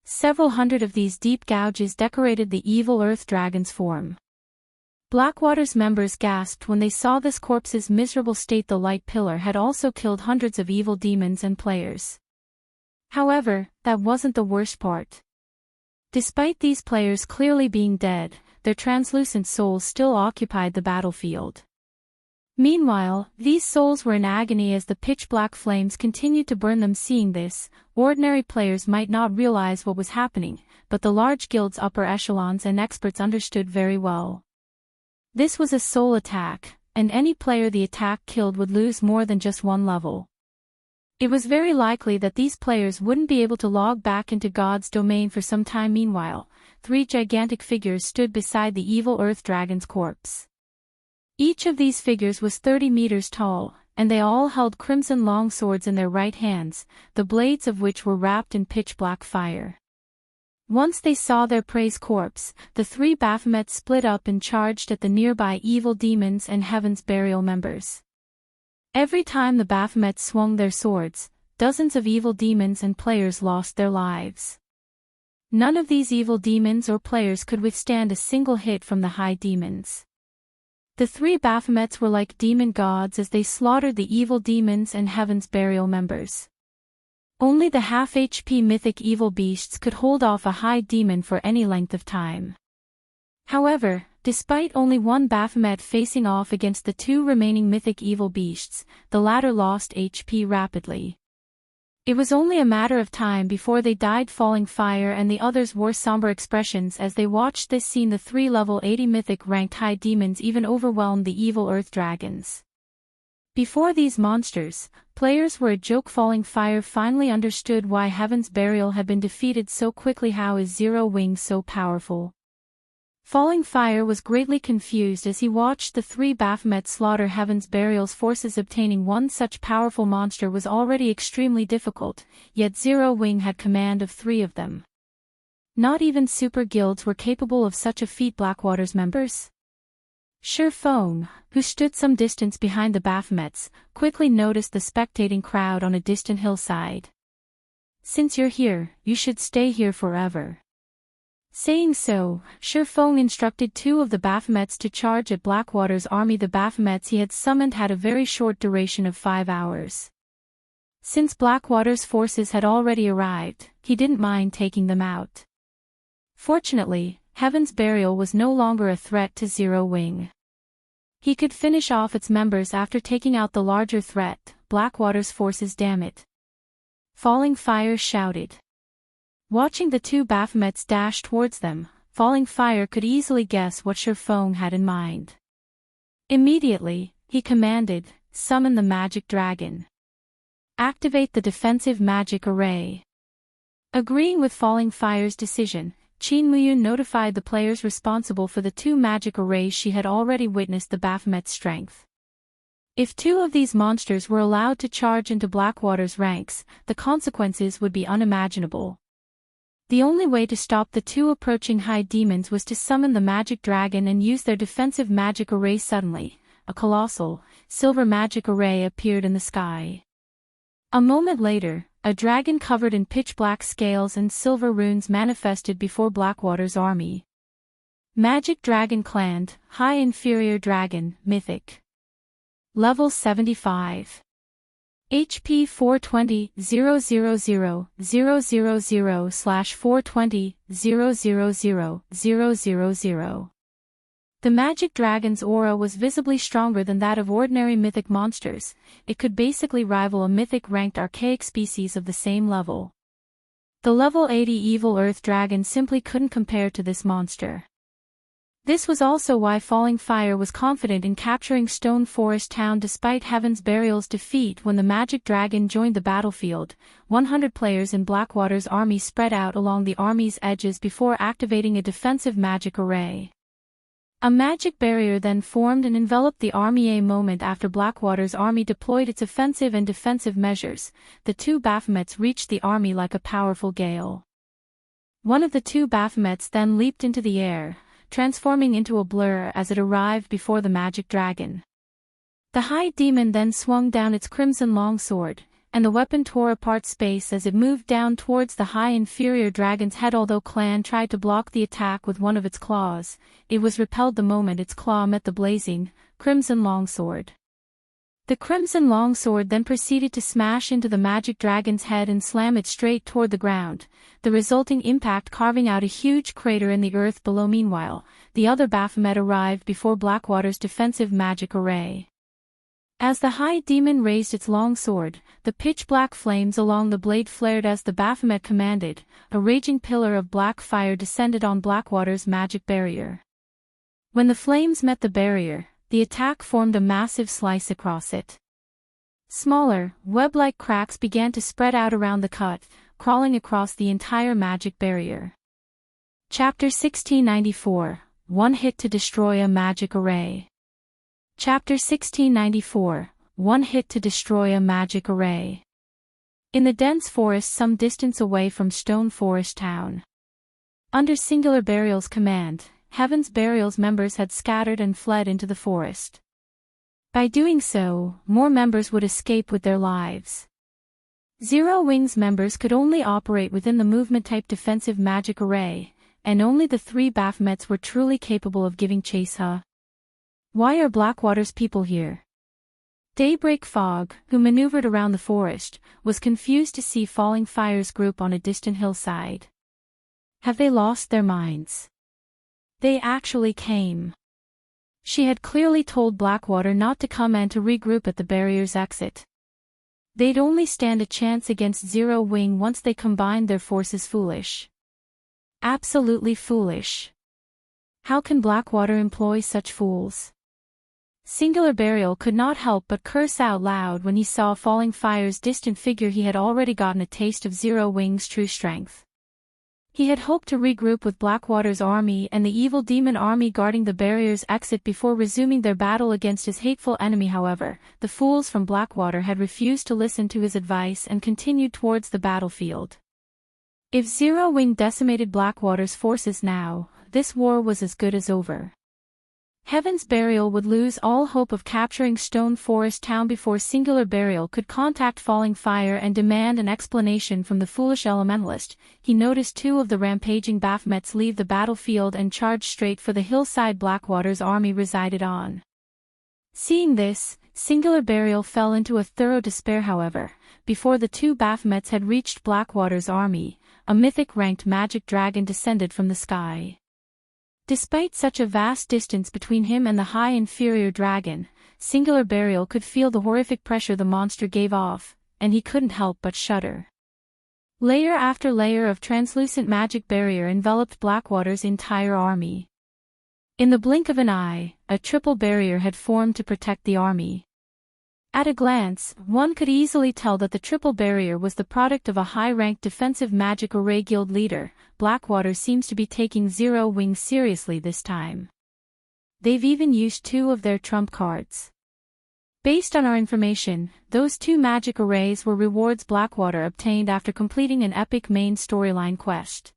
Several hundred of these deep gouges decorated the evil earth dragon's form. Blackwater's members gasped when they saw this corpse's miserable state. The light pillar had also killed hundreds of evil demons and players. However, that wasn't the worst part. Despite these players clearly being dead, their translucent souls still occupied the battlefield. Meanwhile, these souls were in agony as the pitch-black flames continued to burn them. Seeing this, ordinary players might not realize what was happening, but the large guild's upper echelons and experts understood very well. This was a soul attack, and any player the attack killed would lose more than just 1 level. It was very likely that these players wouldn't be able to log back into God's domain for some time. Meanwhile, 3 gigantic figures stood beside the evil earth dragon's corpse. Each of these figures was 30 meters tall, and they all held crimson long swords in their right hands, the blades of which were wrapped in pitch-black fire. Once they saw their prey's corpse, the 3 Baphomets split up and charged at the nearby evil demons and Heaven's Burial members. Every time the Baphomets swung their swords, dozens of evil demons and players lost their lives. None of these evil demons or players could withstand a single hit from the high demons. The 3 Baphomets were like demon gods as they slaughtered the evil demons and Heaven's Burial members. Only the half-HP mythic evil beasts could hold off a high demon for any length of time. However, despite only 1 Baphomet facing off against the 2 remaining mythic evil beasts, the latter lost HP rapidly. It was only a matter of time before they died. Falling Fire and the others wore somber expressions as they watched this scene. The 3 level 80 mythic ranked high demons even overwhelmed the evil earth dragons. Before these monsters, players were a joke. Falling Fire finally understood why Heaven's Burial had been defeated so quickly. How is Zero Wing so powerful? Falling Fire was greatly confused as he watched the 3 Baphomets slaughter Heaven's Burial's forces. Obtaining one such powerful monster was already extremely difficult, yet Zero Wing had command of 3 of them. Not even super guilds were capable of such a feat. Blackwater's members? Shurfeng, who stood some distance behind the Baphomets, quickly noticed the spectating crowd on a distant hillside. "Since you're here, you should stay here forever." Saying so, Shurfeng instructed 2 of the Baphomets to charge at Blackwater's army. The Baphomets he had summoned had a very short duration of 5 hours. Since Blackwater's forces had already arrived, he didn't mind taking them out. Fortunately, Heaven's Burial was no longer a threat to Zero Wing. He could finish off its members after taking out the larger threat, Blackwater's forces. "Damn it!" Falling Fire shouted. Watching the 2 Baphomets dash towards them, Falling Fire could easily guess what Shurfeng had in mind. Immediately, he commanded, "Summon the magic dragon. Activate the defensive magic array." Agreeing with Falling Fire's decision, Qin Muyun notified the players responsible for the 2 magic arrays she had already witnessed the Baphomet's strength. If 2 of these monsters were allowed to charge into Blackwater's ranks, the consequences would be unimaginable. The only way to stop the 2 approaching high demons was to summon the magic dragon and use their defensive magic array. Suddenly, a colossal, silver magic array appeared in the sky. A moment later, a dragon covered in pitch-black scales and silver runes manifested before Blackwater's army. Magic Dragon Clan, High Inferior Dragon, Mythic. Level 75. HP 420 000 000/420 000 000. The magic dragon's aura was visibly stronger than that of ordinary mythic monsters. It could basically rival a mythic-ranked archaic species of the same level. The level 80 evil earth dragon simply couldn't compare to this monster. This was also why Falling Fire was confident in capturing Stone Forest Town despite Heaven's Burial's defeat when the magic dragon joined the battlefield. 100 players in Blackwater's army spread out along the army's edges before activating a defensive magic array. A magic barrier then formed and enveloped the army. A moment after Blackwater's army deployed its offensive and defensive measures, the 2 Baphomets reached the army like a powerful gale. One of the 2 Baphomets then leaped into the air, transforming into a blur as it arrived before the magic dragon. The high demon then swung down its crimson longsword, and the weapon tore apart space as it moved down towards the high inferior dragon's head. Although Clan tried to block the attack with one of its claws, it was repelled the moment its claw met the blazing, crimson longsword. The crimson longsword then proceeded to smash into the magic dragon's head and slam it straight toward the ground, the resulting impact carving out a huge crater in the earth below. Meanwhile, the other Baphomet arrived before Blackwater's defensive magic array. As the high demon raised its long sword, the pitch-black flames along the blade flared as the Baphomet commanded. A raging pillar of black fire descended on Blackwater's magic barrier. When the flames met the barrier, the attack formed a massive slice across it. Smaller, web-like cracks began to spread out around the cut, crawling across the entire magic barrier. Chapter 1694, One Hit to Destroy a Magic Array. Chapter 1694, One Hit to Destroy a Magic Array. In the dense forest some distance away from Stone Forest Town. Under Singular Burial's command, Heaven's Burial's members had scattered and fled into the forest. By doing so, more members would escape with their lives. Zero Wings members could only operate within the movement-type defensive magic array, and only the 3 Baphomets were truly capable of giving chase. Why are Blackwater's people here? Daybreak Fog, who maneuvered around the forest, was confused to see Falling Fire's group on a distant hillside. Have they lost their minds? They actually came. She had clearly told Blackwater not to come and to regroup at the barrier's exit. They'd only stand a chance against Zero Wing once they combined their forces. Foolish. Absolutely foolish. How can Blackwater employ such fools? Singular Burial could not help but curse out loud when he saw Falling Fire's distant figure. He had already gotten a taste of Zero Wing's true strength. He had hoped to regroup with Blackwater's army and the evil demon army guarding the barrier's exit before resuming their battle against his hateful enemy. However, the fools from Blackwater had refused to listen to his advice and continued towards the battlefield. If Zero Wing decimated Blackwater's forces now, this war was as good as over. Heaven's Burial would lose all hope of capturing Stone Forest Town before Singular Burial could contact Falling Fire and demand an explanation from the foolish elementalist. He noticed 2 of the rampaging Baphomets leave the battlefield and charge straight for the hillside Blackwater's army resided on. Seeing this, Singular Burial fell into a thorough despair. However, before the 2 Baphomets had reached Blackwater's army, a mythic-ranked magic dragon descended from the sky. Despite such a vast distance between him and the high inferior dragon, Singular Burial could feel the horrific pressure the monster gave off, and he couldn't help but shudder. Layer after layer of translucent magic barrier enveloped Blackwater's entire army. In the blink of an eye, a triple barrier had formed to protect the army. At a glance, one could easily tell that the triple barrier was the product of a high-ranked defensive magic array guild leader. Blackwater seems to be taking Zero Wings seriously this time. They've even used 2 of their trump cards. Based on our information, those 2 magic arrays were rewards Blackwater obtained after completing an epic main storyline quest.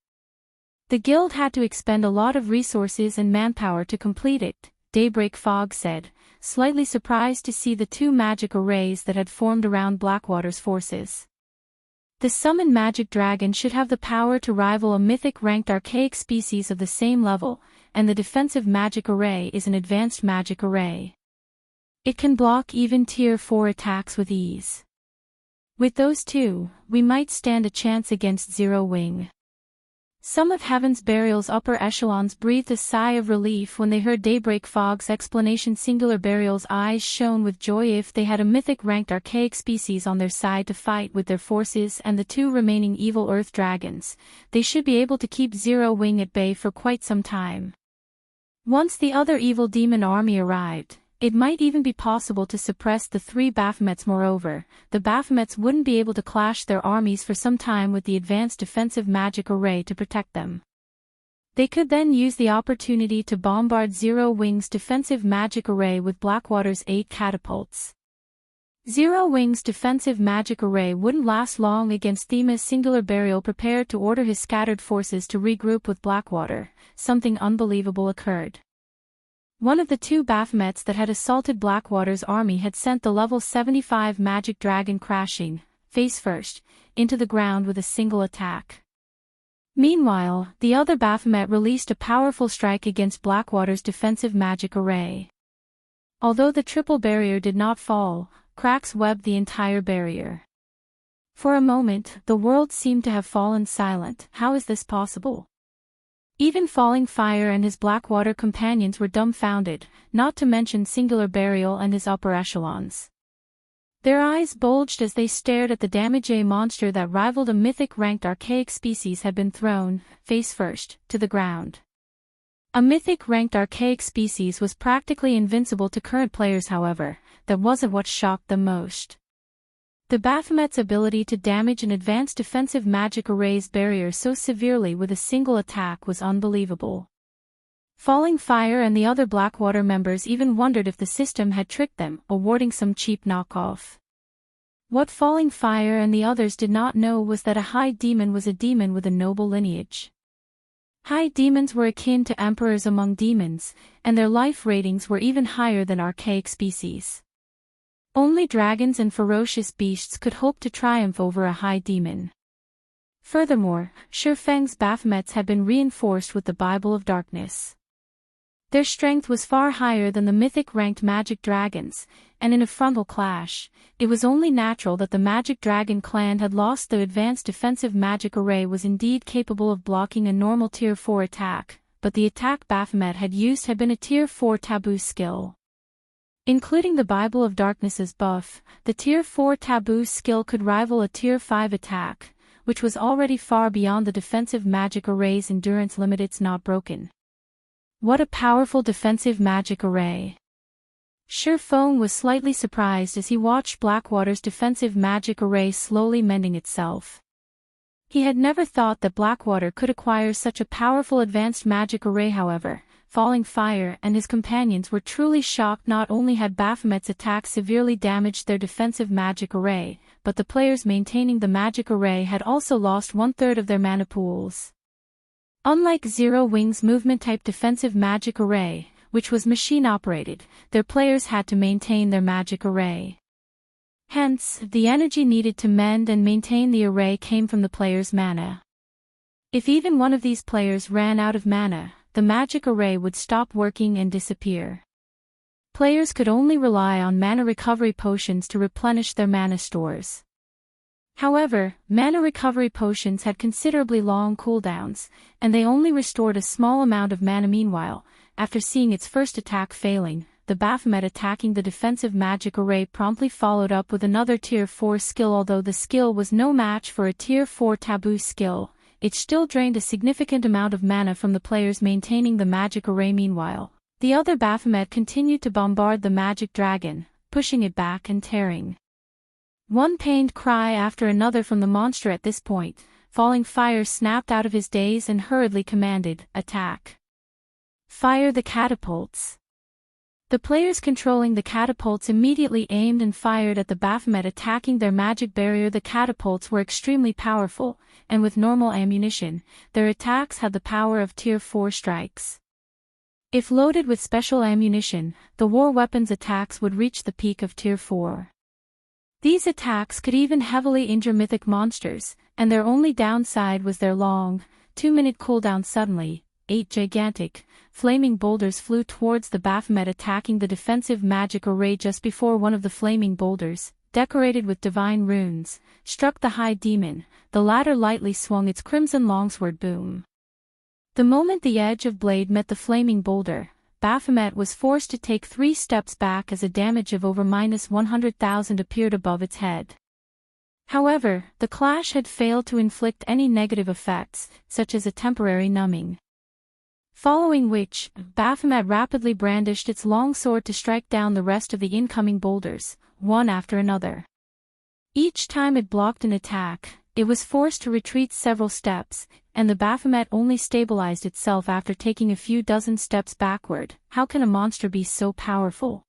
The guild had to expend a lot of resources and manpower to complete it, Daybreak Fog said, slightly surprised to see the 2 magic arrays that had formed around Blackwater's forces. The Summon Magic Dragon should have the power to rival a mythic-ranked archaic species of the same level, and the Defensive Magic Array is an advanced magic array. It can block even Tier 4 attacks with ease. With those 2, we might stand a chance against Zero Wing. Some of Heaven's Burial's upper echelons breathed a sigh of relief when they heard Daybreak Fog's explanation. Singular Burial's eyes shone with joy. If they had a mythic-ranked archaic species on their side to fight with their forces and the 2 remaining evil Earth Dragons, they should be able to keep Zero Wing at bay for quite some time. Once the other evil demon army arrived, it might even be possible to suppress the 3 Baphomets. Moreover, the Baphomets wouldn't be able to clash their armies for some time with the advanced defensive magic array to protect them. They could then use the opportunity to bombard Zero Wing's defensive magic array with Blackwater's 8 catapults. Zero Wing's defensive magic array wouldn't last long against Thema's Singular Burial prepared to order his scattered forces to regroup with Blackwater. Something unbelievable occurred. One of the 2 Baphomets that had assaulted Blackwater's army had sent the level 75 magic dragon crashing, face first, into the ground with a single attack. Meanwhile, the other Baphomet released a powerful strike against Blackwater's defensive magic array. Although the triple barrier did not fall, cracks webbed the entire barrier. For a moment, the world seemed to have fallen silent. How is this possible? Even Falling Fire and his Blackwater companions were dumbfounded, not to mention Singular Burial and his upper echelons. Their eyes bulged as they stared at the damage a monster that rivaled a mythic-ranked archaic species had been thrown, face first, to the ground. A mythic-ranked archaic species was practically invincible to current players. However, that wasn't what shocked them most. The Baphomet's ability to damage an advanced defensive magic array's barrier so severely with a single attack was unbelievable. Falling Fire and the other Blackwater members even wondered if the system had tricked them, awarding some cheap knockoff. What Falling Fire and the others did not know was that a high demon was a demon with a noble lineage. High demons were akin to emperors among demons, and their life ratings were even higher than archaic species. Only dragons and ferocious beasts could hope to triumph over a high demon. Furthermore, Shurfeng's Baphomets had been reinforced with the Bible of Darkness. Their strength was far higher than the mythic-ranked magic dragons, and in a frontal clash, it was only natural that the magic dragon clan had lost. The advanced defensive magic array was indeed capable of blocking a normal Tier 4 attack, but the attack Baphomet had used had been a Tier 4 taboo skill. Including the Bible of Darkness's buff, the Tier 4 taboo skill could rival a Tier 5 attack, which was already far beyond the defensive magic array's endurance limit. It's not broken. What a powerful defensive magic array. Shurfeng was slightly surprised as he watched Blackwater's defensive magic array slowly mending itself. He had never thought that Blackwater could acquire such a powerful advanced magic array. However, Falling Fire and his companions were truly shocked. Not only had Baphomet's attack severely damaged their defensive magic array, but the players maintaining the magic array had also lost 1/3 of their mana pools. Unlike Zero Wing's movement-type defensive magic array, which was machine-operated, their players had to maintain their magic array. Hence, the energy needed to mend and maintain the array came from the player's mana. If even one of these players ran out of mana, the magic array would stop working and disappear. Players could only rely on mana recovery potions to replenish their mana stores. However, mana recovery potions had considerably long cooldowns, and they only restored a small amount of mana. Meanwhile, after seeing its first attack failing, the Baphomet attacking the defensive magic array promptly followed up with another Tier 4 skill. Although the skill was no match for a Tier 4 taboo skill, it still drained a significant amount of mana from the players maintaining the magic array. Meanwhile, the other Baphomet continued to bombard the magic dragon, pushing it back and tearing. One pained cry after another from the monster at this point, Falling Fire snapped out of his daze and hurriedly commanded, "Attack! Fire the catapults!" The players controlling the catapults immediately aimed and fired at the Baphomet, attacking their magic barrier. The catapults were extremely powerful, and with normal ammunition, their attacks had the power of Tier 4 strikes. If loaded with special ammunition, the war weapons attacks would reach the peak of Tier 4. These attacks could even heavily injure mythic monsters, and their only downside was their long, 2-minute cooldown. Suddenly, 8 gigantic, flaming boulders flew towards the Baphomet, attacking the defensive magic array just before one of the flaming boulders, decorated with divine runes, struck the high demon. The latter lightly swung its crimson longsword. Boom! The moment the edge of blade met the flaming boulder, Baphomet was forced to take 3 steps back as a damage of over -100,000 appeared above its head. However, the clash had failed to inflict any negative effects, such as a temporary numbing. Following which, Baphomet rapidly brandished its long sword to strike down the rest of the incoming boulders, one after another. Each time it blocked an attack, it was forced to retreat several steps, and the Baphomet only stabilized itself after taking a few dozen steps backward. How can a monster be so powerful?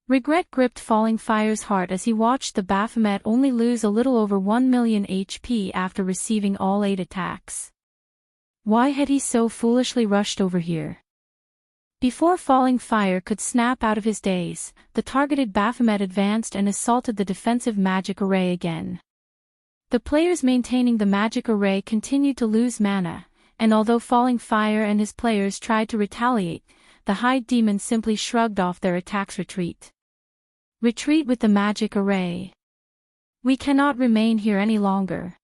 Regret gripped Falling Fire's heart as he watched the Baphomet only lose a little over 1 million HP after receiving all 8 attacks. Why had he so foolishly rushed over here? Before Falling Fire could snap out of his daze, the targeted Baphomet advanced and assaulted the defensive magic array again. The players maintaining the magic array continued to lose mana, and although Falling Fire and his players tried to retaliate, the High Demon simply shrugged off their attacks. Retreat. Retreat with the magic array. We cannot remain here any longer.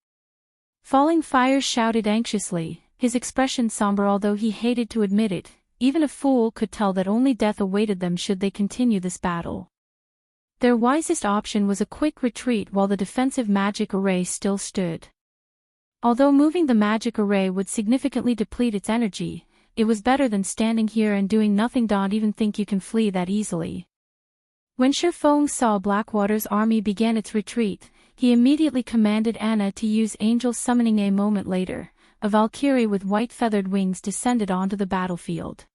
Falling Fire shouted anxiously, his expression somber although he hated to admit it. Even a fool could tell that only death awaited them should they continue this battle. Their wisest option was a quick retreat while the defensive magic array still stood. Although moving the magic array would significantly deplete its energy, it was better than standing here and doing nothing. Don't even think you can flee that easily. When Shifeng saw Blackwater's army begin its retreat, he immediately commanded Anna to use angel summoning. A moment later, a Valkyrie with white feathered wings descended onto the battlefield.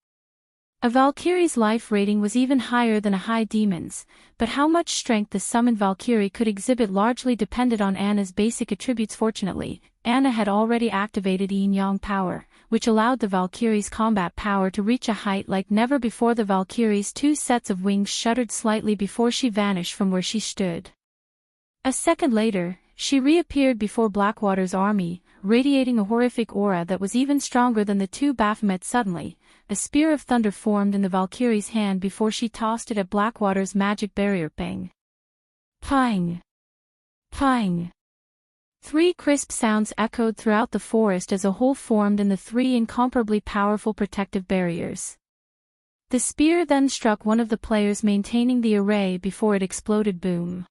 A Valkyrie's life rating was even higher than a High Demon's, but how much strength the summoned Valkyrie could exhibit largely depended on Anna's basic attributes. Fortunately, Anna had already activated Yin-Yang power, which allowed the Valkyrie's combat power to reach a height like never before. The Valkyrie's 2 sets of wings shuddered slightly before she vanished from where she stood. A second later, she reappeared before Blackwater's army, radiating a horrific aura that was even stronger than the 2 Baphomets. Suddenly, a spear of thunder formed in the Valkyrie's hand before she tossed it at Blackwater's magic barrier. Bang! Pang! Pang! 3 crisp sounds echoed throughout the forest as a hole formed in the 3 incomparably powerful protective barriers. The spear then struck one of the players maintaining the array before it exploded. Boom!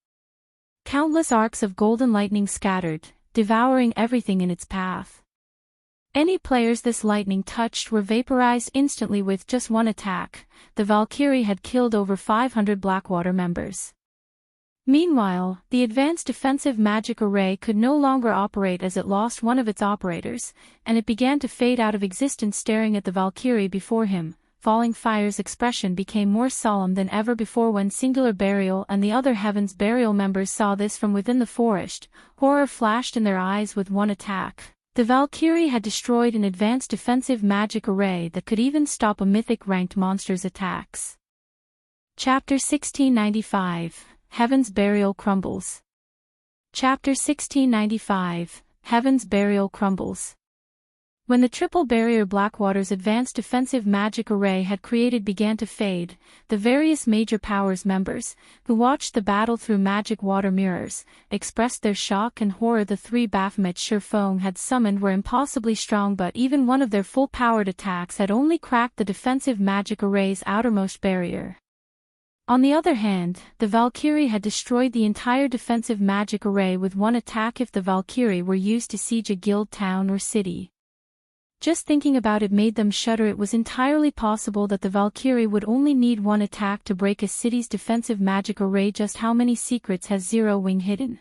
Countless arcs of golden lightning scattered, devouring everything in its path. Any players this lightning touched were vaporized instantly with just one attack. The Valkyrie had killed over 500 Blackwater members. Meanwhile, the advanced defensive magic array could no longer operate as it lost one of its operators, and it began to fade out of existence. Staring at the Valkyrie before him, Falling Fire's expression became more solemn than ever before. When Singular Burial and the other Heaven's Burial members saw this from within the forest, horror flashed in their eyes. With one attack, the Valkyrie had destroyed an advanced defensive magic array that could even stop a mythic-ranked monster's attacks. Chapter 1695, Heaven's Burial Crumbles. Chapter 1695, Heaven's Burial Crumbles. When the triple barrier Blackwater's advanced defensive magic array had created began to fade, the various major powers members, who watched the battle through magic water mirrors, expressed their shock and horror. The 3 Baphomets Shifeng had summoned were impossibly strong, but even one of their full-powered attacks had only cracked the defensive magic array's outermost barrier. On the other hand, the Valkyrie had destroyed the entire defensive magic array with one attack if the Valkyrie were used to siege a guild town or city. Just thinking about it made them shudder. It was entirely possible that the Valkyrie would only need one attack to break a city's defensive magic array. Just how many secrets has Zero Wing hidden?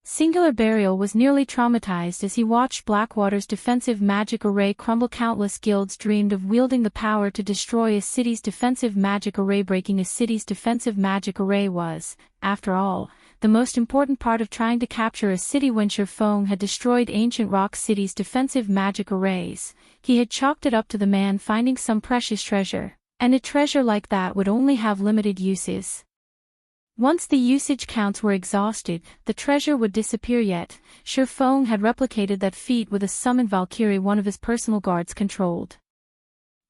Singular Burial was nearly traumatized as he watched Blackwater's defensive magic array crumble. Countless guilds dreamed of wielding the power to destroy a city's defensive magic array. Breaking a city's defensive magic array was, after all, the most important part of trying to capture a city. When Shurfeng had destroyed Ancient Rock City's defensive magic arrays, he had chalked it up to the man finding some precious treasure, and a treasure like that would only have limited uses. Once the usage counts were exhausted, the treasure would disappear. Yet, Shurfeng had replicated that feat with a summoned Valkyrie one of his personal guards controlled.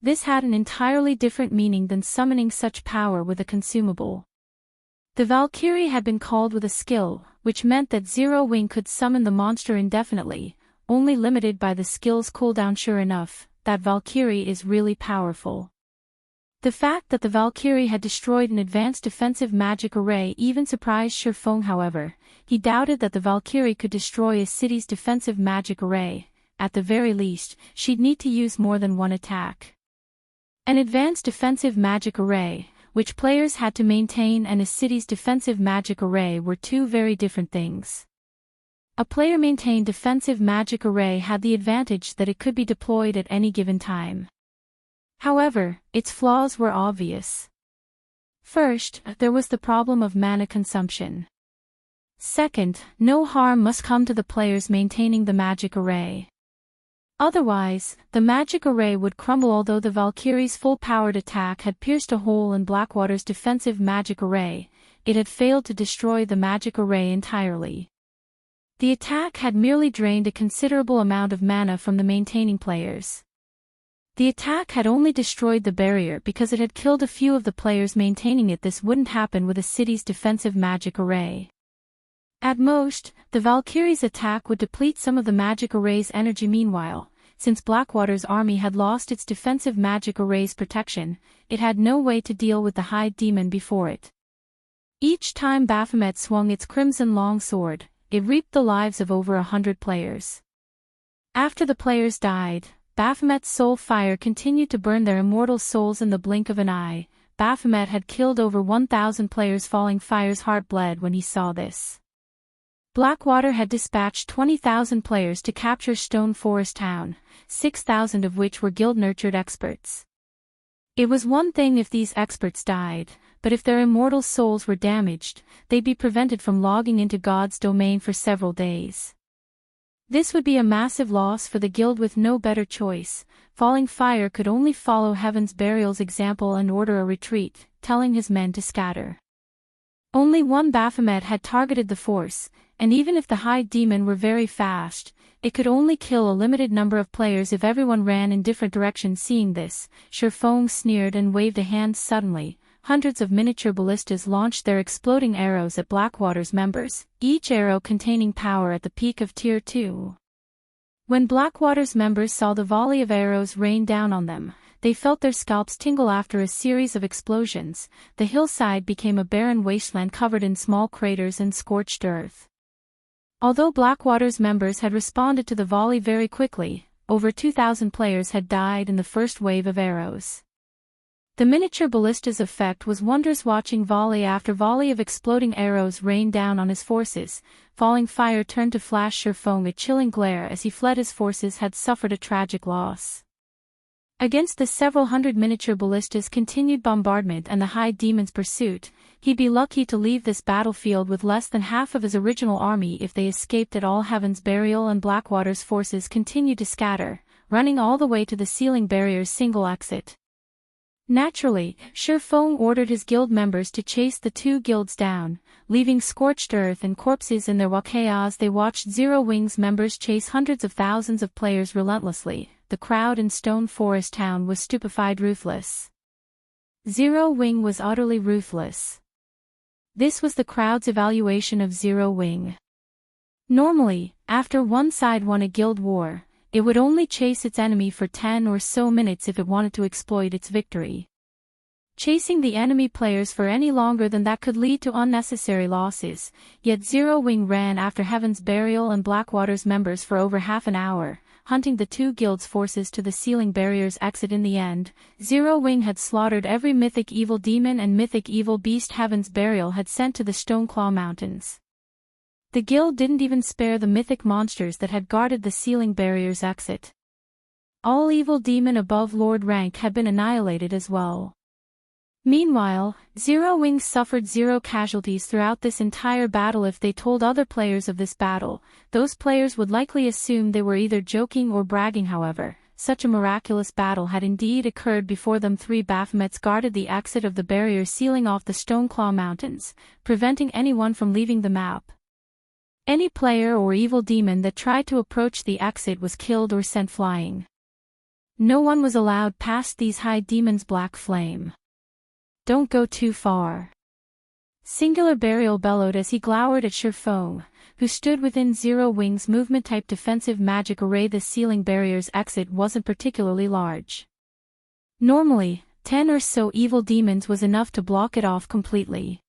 This had an entirely different meaning than summoning such power with a consumable. The Valkyrie had been called with a skill, which meant that Zero Wing could summon the monster indefinitely, only limited by the skill's cooldown. Sure enough, that Valkyrie is really powerful. The fact that the Valkyrie had destroyed an advanced defensive magic array even surprised Shurfeng. However, he doubted that the Valkyrie could destroy a city's defensive magic array. At the very least, she'd need to use more than one attack. An advanced defensive magic array, which players had to maintain, and a city's defensive magic array were two very different things. A player-maintained defensive magic array had the advantage that it could be deployed at any given time. However, its flaws were obvious. First, there was the problem of mana consumption. Second, no harm must come to the players maintaining the magic array. Otherwise, the magic array would crumble. Although the Valkyrie's full-powered attack had pierced a hole in Blackwater's defensive magic array, it had failed to destroy the magic array entirely. The attack had merely drained a considerable amount of mana from the maintaining players. The attack had only destroyed the barrier because it had killed a few of the players maintaining it. This wouldn't happen with a city's defensive magic array. At most, the Valkyrie's attack would deplete some of the magic array's energy. Meanwhile, since Blackwater's army had lost its defensive magic array's protection, it had no way to deal with the High Demon before it. Each time Baphomet swung its crimson longsword, it reaped the lives of over 100 players. After the players died, Baphomet's soul fire continued to burn their immortal souls in the blink of an eye. Baphomet had killed over 1,000 players. Falling Fire's heart bled when he saw this. Blackwater had dispatched 20,000 players to capture Stone Forest Town, 6,000 of which were guild-nurtured experts. It was one thing if these experts died, but if their immortal souls were damaged, they'd be prevented from logging into God's domain for several days. This would be a massive loss for the guild. With no better choice, Falling Fire could only follow Heaven's Burial's example and order a retreat, telling his men to scatter. Only one Baphomet had targeted the force, and even if the High Demon were very fast, it could only kill a limited number of players if everyone ran in different directions. Seeing this, Shurfeng sneered and waved a hand. Suddenly, hundreds of miniature ballistas launched their exploding arrows at Blackwater's members, each arrow containing power at the peak of Tier 2. When Blackwater's members saw the volley of arrows rain down on them, they felt their scalps tingle. After a series of explosions, the hillside became a barren wasteland covered in small craters and scorched earth. Although Blackwater's members had responded to the volley very quickly, over 2,000 players had died in the first wave of arrows. The miniature ballista's effect was wondrous. Watching volley after volley of exploding arrows rain down on his forces, Falling Fire turned to flash Shurfeng a chilling glare as he fled. His forces had suffered a tragic loss. Against the several hundred miniature ballistas' continued bombardment and the High Demon's pursuit, he'd be lucky to leave this battlefield with less than half of his original army if they escaped at all. Heaven's Burial and Blackwater's forces continued to scatter, running all the way to the Sealing Barrier's single exit. Naturally, Shurfeng ordered his guild members to chase the two guilds down, leaving scorched earth and corpses in their wake. As they watched Zero Wing's members chase hundreds of thousands of players relentlessly, the crowd in Stone Forest Town was stupefied. Ruthless. Zero Wing was utterly ruthless. This was the crowd's evaluation of Zero Wing. Normally, after one side won a guild war, it would only chase its enemy for 10 or so minutes if it wanted to exploit its victory. Chasing the enemy players for any longer than that could lead to unnecessary losses, yet Zero Wing ran after Heaven's Burial and Blackwater's members for over half an hour, hunting the two guilds' forces to the sealing barrier's exit. In the end, Zero Wing had slaughtered every mythic evil demon and mythic evil beast Heaven's Burial had sent to the Stoneclaw Mountains. The guild didn't even spare the mythic monsters that had guarded the sealing barrier's exit. All evil demon above Lord rank had been annihilated as well. Meanwhile, Zero Wing suffered 0 casualties throughout this entire battle. If they told other players of this battle, those players would likely assume they were either joking or bragging. However, such a miraculous battle had indeed occurred before them. 3 Baphomets guarded the exit of the barrier, sealing off the Stoneclaw Mountains, preventing anyone from leaving the map. Any player or evil demon that tried to approach the exit was killed or sent flying. No one was allowed past these high demons. Black Flame. Don't go too far. Singular Burial bellowed as he glowered at Shurfong, who stood within Zero Wing's movement-type defensive magic array. The sealing barrier's exit wasn't particularly large. Normally, 10 or so evil demons was enough to block it off completely.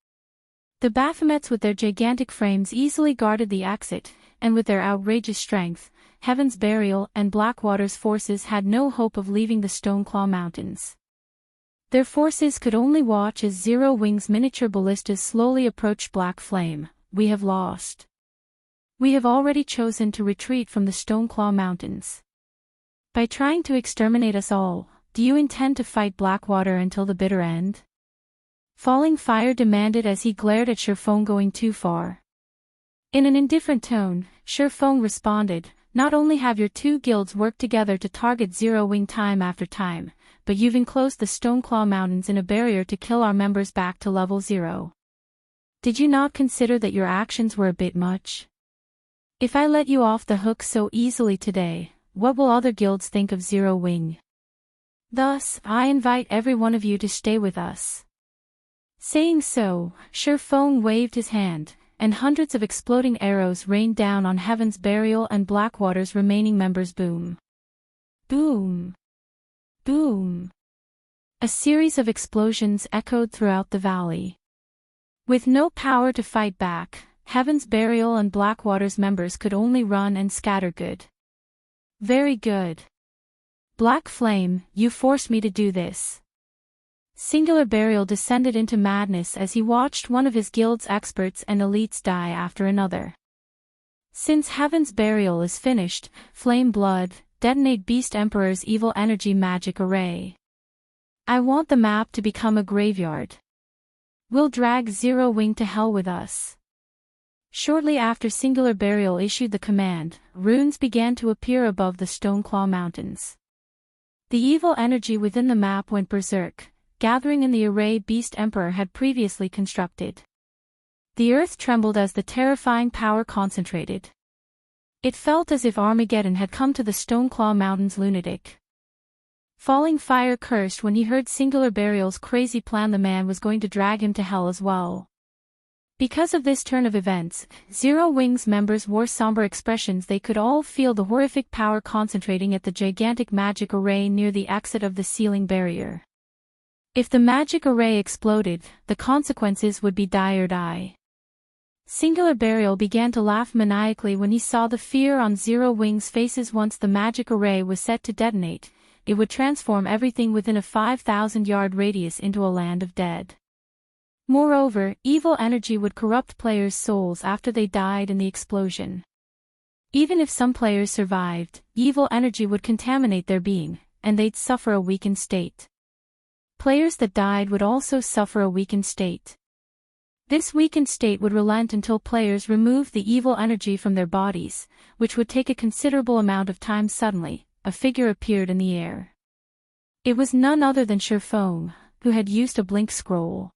The Baphomets with their gigantic frames easily guarded the exit, and with their outrageous strength, Heaven's Burial and Blackwater's forces had no hope of leaving the Stoneclaw Mountains. Their forces could only watch as Zero Wing's miniature ballistas slowly approached. Black Flame. We have lost. We have already chosen to retreat from the Stoneclaw Mountains. By trying to exterminate us all, do you intend to fight Blackwater until the bitter end? Falling Fire demanded as he glared at Shurfong. Going too far. In an indifferent tone, Shurfong responded, not only have your two guilds worked together to target Zero Wing time after time, but you've enclosed the Stoneclaw Mountains in a barrier to kill our members back to level 0. Did you not consider that your actions were a bit much? If I let you off the hook so easily today, what will other guilds think of Zero Wing? Thus, I invite every one of you to stay with us. Saying so, Shurfong waved his hand, and hundreds of exploding arrows rained down on Heaven's Burial and Blackwater's remaining members. Boom. Boom. Boom. A series of explosions echoed throughout the valley. With no power to fight back, Heaven's Burial and Blackwater's members could only run and scatter. Good. Very good. Black Flame, you forced me to do this. Singular Burial descended into madness as he watched one of his guild's experts and elites die after another. Since Heaven's Burial is finished, Flame Blood, detonate Beast Emperor's evil energy magic array. I want the map to become a graveyard. We'll drag Zero Wing to hell with us. Shortly after Singular Burial issued the command, runes began to appear above the Stoneclaw Mountains. The evil energy within the map went berserk, gathering in the array Beast Emperor had previously constructed. The earth trembled as the terrifying power concentrated. It felt as if Armageddon had come to the Stoneclaw Mountains. Lunatic. Falling Fire cursed when he heard Singular Burial's crazy plan. The man was going to drag him to hell as well. Because of this turn of events, Zero Wing's members wore somber expressions. They could all feel the horrific power concentrating at the gigantic magic array near the exit of the sealing barrier. If the magic array exploded, the consequences would be dire. Singular Burial began to laugh maniacally when he saw the fear on Zero Wing's faces. Once the magic array was set to detonate, it would transform everything within a 5,000-yard radius into a land of dead. Moreover, evil energy would corrupt players' souls after they died in the explosion. Even if some players survived, evil energy would contaminate their being, and they'd suffer a weakened state. Players that died would also suffer a weakened state. This weakened state would relent until players removed the evil energy from their bodies, which would take a considerable amount of time. Suddenly, a figure appeared in the air. It was none other than Shurfong, who had used a blink scroll.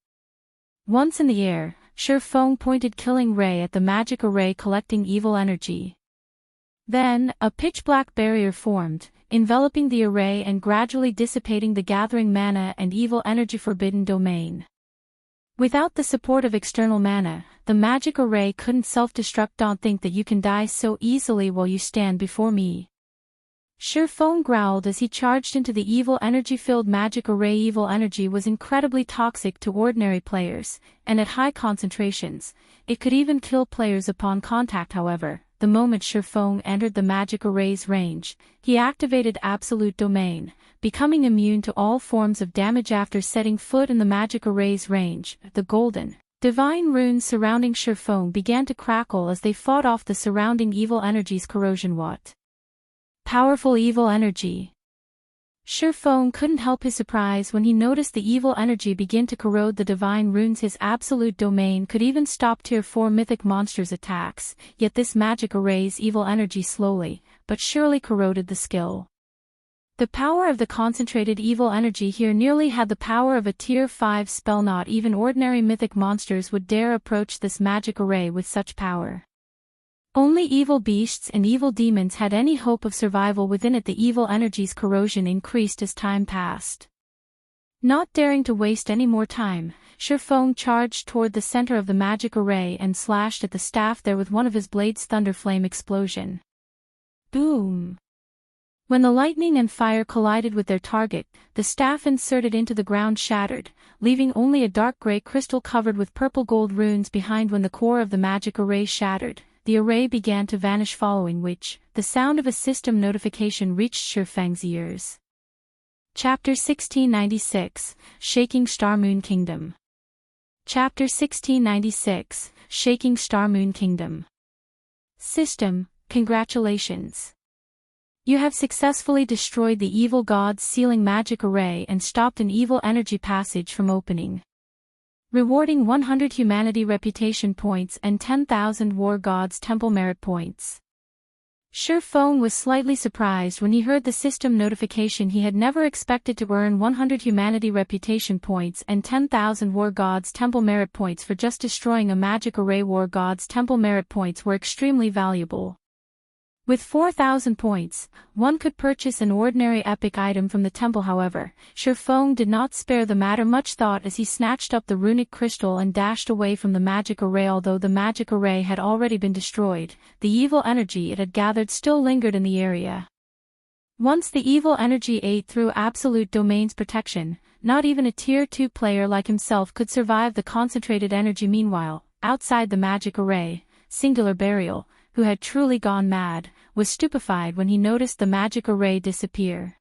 Once in the air, Shurfong pointed Killing Ray at the magic array collecting evil energy. Then, a pitch-black barrier formed, enveloping the array and gradually dissipating the gathering mana and evil energy. Forbidden Domain. Without the support of external mana, the magic array couldn't self-destruct. Don't think that you can die so easily while you stand before me. Shurfong growled as he charged into the evil energy-filled magic array. Evil energy was incredibly toxic to ordinary players, and at high concentrations, it could even kill players upon contact. However, the moment Shifeng entered the magic array's range, he activated Absolute Domain, becoming immune to all forms of damage after setting foot in the magic array's range. The golden, divine runes surrounding Shifeng began to crackle as they fought off the surrounding evil energy's corrosion. What powerful evil energy! Shifeng couldn't help his surprise when he noticed the evil energy begin to corrode the divine runes. His absolute domain could even stop Tier 4 mythic monsters' attacks, yet this magic array's evil energy slowly, but surely corroded the skill. The power of the concentrated evil energy here nearly had the power of a Tier 5 spell. Not even ordinary mythic monsters would dare approach this magic array with such power. Only evil beasts and evil demons had any hope of survival within it. The evil energy's corrosion increased as time passed. Not daring to waste any more time, Shifeng charged toward the center of the magic array and slashed at the staff there with one of his blades' thunderflame explosion. Boom! When the lightning and fire collided with their target, the staff inserted into the ground shattered, leaving only a dark gray crystal covered with purple-gold runes behind. When the core of the magic array shattered, the array began to vanish, following which, the sound of a system notification reached Shifeng's ears. Chapter 1696, Shaking Starmoon Kingdom. Chapter 1696, Shaking Starmoon Kingdom. System, congratulations. You have successfully destroyed the evil god's sealing magic array and stopped an evil energy passage from opening. Rewarding 100 humanity reputation points and 10,000 war gods temple merit points. Shifeng was slightly surprised when he heard the system notification. He had never expected to earn 100 humanity reputation points and 10,000 war gods temple merit points for just destroying a magic array. War gods temple merit points were extremely valuable. With 4,000 points, one could purchase an ordinary epic item from the temple. However, Shifeng did not spare the matter much thought as he snatched up the runic crystal and dashed away from the magic array. Although the magic array had already been destroyed, the evil energy it had gathered still lingered in the area. Once the evil energy ate through Absolute Domain's protection, not even a Tier 2 player like himself could survive the concentrated energy. Meanwhile, outside the magic array, Singular Burial, who had truly gone mad, was stupefied when he noticed the magic array disappear.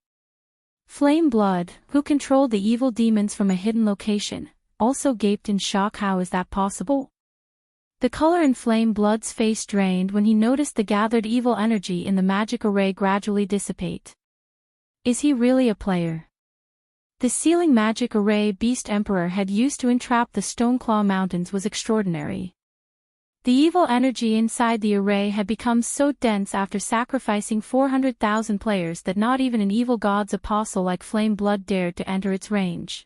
Flame Blood, who controlled the evil demons from a hidden location, also gaped in shock. How is that possible? The color in Flame Blood's face drained when he noticed the gathered evil energy in the magic array gradually dissipate. Is he really a player? The sealing magic array Beast Emperor had used to entrap the Stoneclaw Mountains was extraordinary. The evil energy inside the array had become so dense after sacrificing 400,000 players that not even an evil god's apostle like Flame Blood dared to enter its range.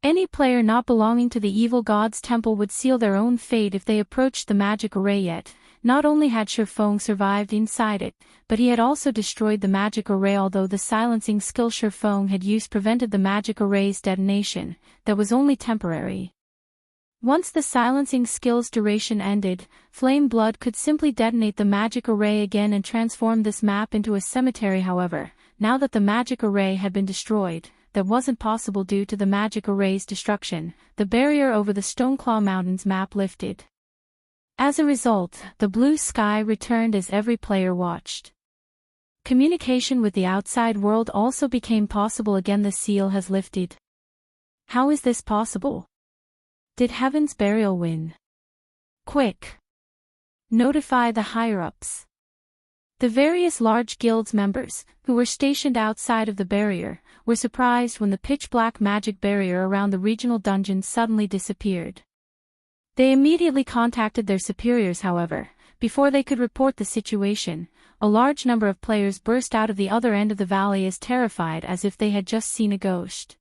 Any player not belonging to the evil god's temple would seal their own fate if they approached the magic array. Yet, not only had Shifeng survived inside it, but he had also destroyed the magic array. Although the silencing skill Shifeng had used prevented the magic array's detonation, that was only temporary. Once the silencing skill's duration ended, Flame Blood could simply detonate the magic array again and transform this map into a cemetery. However, now that the magic array had been destroyed, that wasn't possible due to the magic array's destruction. The barrier over the Stoneclaw Mountains map lifted. As a result, the blue sky returned as every player watched. Communication with the outside world also became possible again. The seal has lifted. How is this possible? Did Heaven's Burial win? Quick! Notify the higher-ups. The various large guilds members, who were stationed outside of the barrier, were surprised when the pitch-black magic barrier around the regional dungeon suddenly disappeared. They immediately contacted their superiors. However, before they could report the situation, a large number of players burst out of the other end of the valley as terrified as if they had just seen a ghost.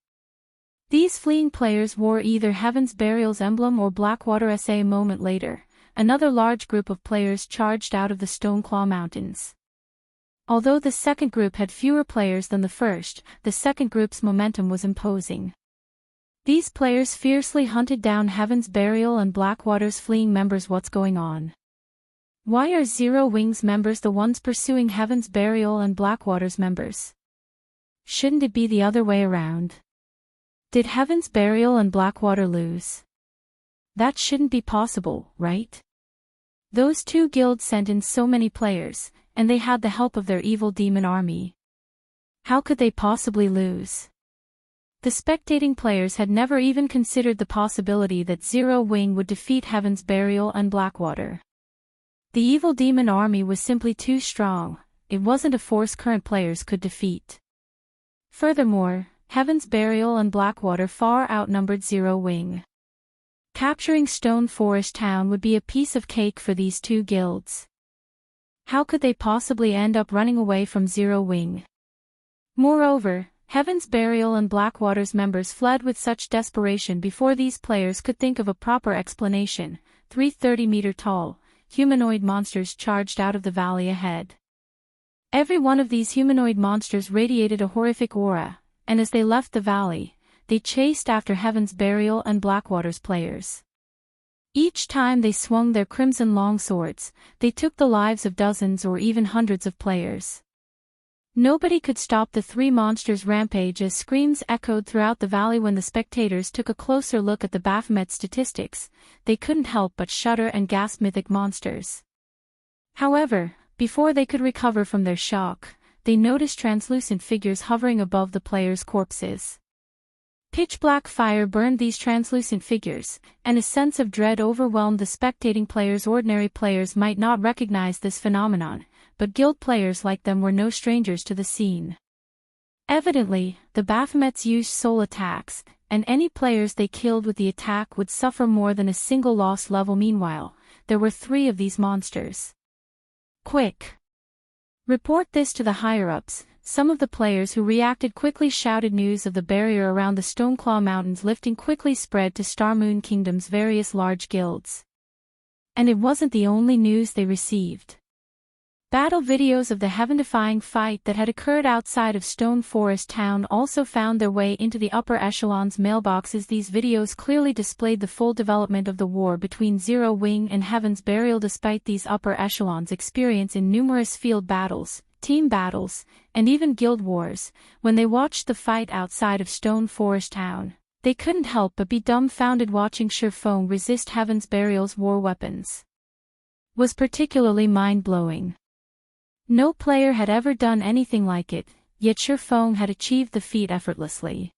These fleeing players wore either Heaven's Burial's emblem or Blackwater SA. A moment later, another large group of players charged out of the Stoneclaw Mountains. Although the second group had fewer players than the first, the second group's momentum was imposing. These players fiercely hunted down Heaven's Burial and Blackwater's fleeing members. What's going on? Why are Zero Wings members the ones pursuing Heaven's Burial and Blackwater's members? Shouldn't it be the other way around? Did Heaven's Burial and Blackwater lose? That shouldn't be possible, right? Those two guilds sent in so many players, and they had the help of their evil demon army. How could they possibly lose? The spectating players had never even considered the possibility that Zero Wing would defeat Heaven's Burial and Blackwater. The evil demon army was simply too strong. It wasn't a force current players could defeat. Furthermore, Heaven's Burial and Blackwater far outnumbered Zero Wing. Capturing Stone Forest Town would be a piece of cake for these two guilds. How could they possibly end up running away from Zero Wing? Moreover, Heaven's Burial and Blackwater's members fled with such desperation before these players could think of a proper explanation. 3 30-meter-tall, humanoid monsters charged out of the valley ahead. Every one of these humanoid monsters radiated a horrific aura, and as they left the valley, they chased after Heaven's Burial and Blackwater's players. Each time they swung their crimson longswords, they took the lives of dozens or even hundreds of players. Nobody could stop the three monsters' rampage as screams echoed throughout the valley. When the spectators took a closer look at the Baphomet statistics, they couldn't help but shudder and gasp. Mythic monsters. However, before they could recover from their shock, they noticed translucent figures hovering above the players' corpses. Pitch-black fire burned these translucent figures, and a sense of dread overwhelmed the spectating players. Ordinary players might not recognize this phenomenon, but guild players like them were no strangers to the scene. Evidently, the Baphomets used soul attacks, and any players they killed with the attack would suffer more than a single lost level. Meanwhile, there were 3 of these monsters. Quick! Report this to the higher-ups. Some of the players who reacted quickly shouted. News of the barrier around the Stoneclaw Mountains lifting quickly spread to Starmoon Kingdom's various large guilds. And it wasn't the only news they received. Battle videos of the heaven-defying fight that had occurred outside of Stone Forest Town also found their way into the upper echelons' mailboxes. These videos clearly displayed the full development of the war between Zero Wing and Heaven's Burial. Despite these upper echelons' experience in numerous field battles, team battles, and even guild wars, when they watched the fight outside of Stone Forest Town, they couldn't help but be dumbfounded. Watching Shurfeng resist Heaven's Burial's war weapons was particularly mind-blowing. No player had ever done anything like it, yet Shurfeng had achieved the feat effortlessly.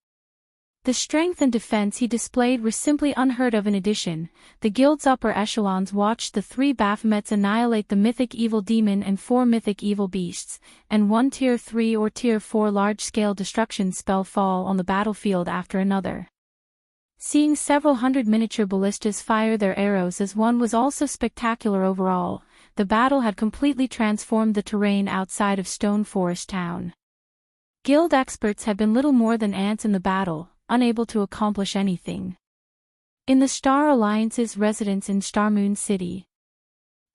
The strength and defense he displayed were simply unheard of. In addition, the guild's upper echelons watched the 3 Baphomets annihilate the Mythic Evil Demon and 4 Mythic Evil Beasts, and 1 Tier 3 or Tier 4 large-scale destruction spell fall on the battlefield after another. Seeing several hundred miniature ballistas fire their arrows as one was also spectacular. Overall, the battle had completely transformed the terrain outside of Stone Forest Town. Guild experts had been little more than ants in the battle, unable to accomplish anything. In the Star Alliance's residence in Starmoon City.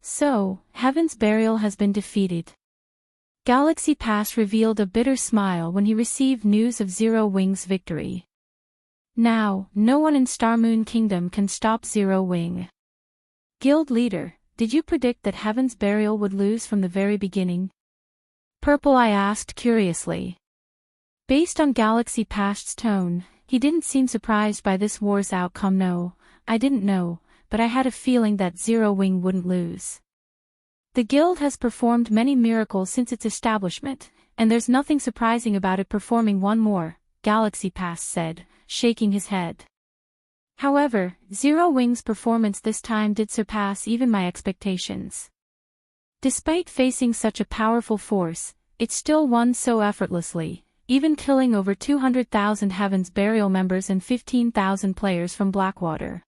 So, Heaven's Burial has been defeated. Galaxy Pass revealed a bitter smile when he received news of Zero Wing's victory. Now, no one in Starmoon Kingdom can stop Zero Wing. Guild leader, did you predict that Heaven's Burial would lose from the very beginning? Purple Eye asked curiously. Based on Galaxy Pass's tone, he didn't seem surprised by this war's outcome. No, I didn't know, but I had a feeling that Zero Wing wouldn't lose. The guild has performed many miracles since its establishment, and there's nothing surprising about it performing one more, Galaxy Pass said, shaking his head. However, Zero Wing's performance this time did surpass even my expectations. Despite facing such a powerful force, it still won so effortlessly, even killing over 200,000 Heaven's Burial members and 15,000 players from Blackwater.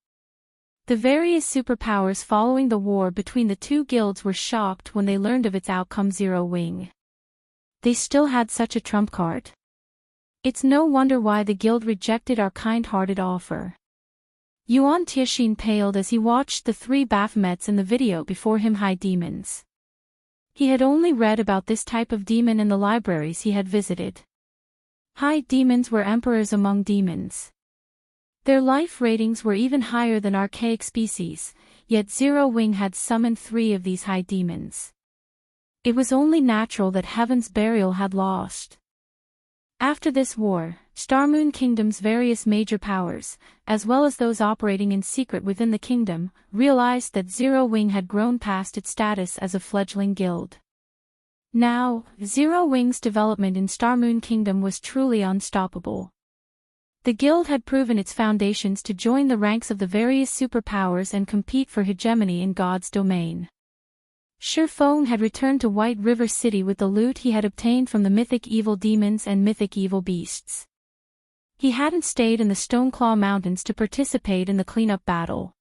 The various superpowers following the war between the two guilds were shocked when they learned of its outcome. Zero Wing. They still had such a trump card. It's no wonder why the guild rejected our kind-hearted offer. Yuan Tianxin paled as he watched the 3 Baphomets in the video before him. High demons. He had only read about this type of demon in the libraries he had visited. High demons were emperors among demons. Their life ratings were even higher than archaic species, yet Zero Wing had summoned 3 of these high demons. It was only natural that Heaven's Burial had lost. After this war, Starmoon Kingdom's various major powers, as well as those operating in secret within the kingdom, realized that Zero Wing had grown past its status as a fledgling guild. Now, Zero Wing's development in Starmoon Kingdom was truly unstoppable. The guild had proven its foundations to join the ranks of the various superpowers and compete for hegemony in God's domain. Shifeng had returned to White River City with the loot he had obtained from the mythic evil demons and mythic evil beasts. He hadn't stayed in the Stoneclaw Mountains to participate in the cleanup battle.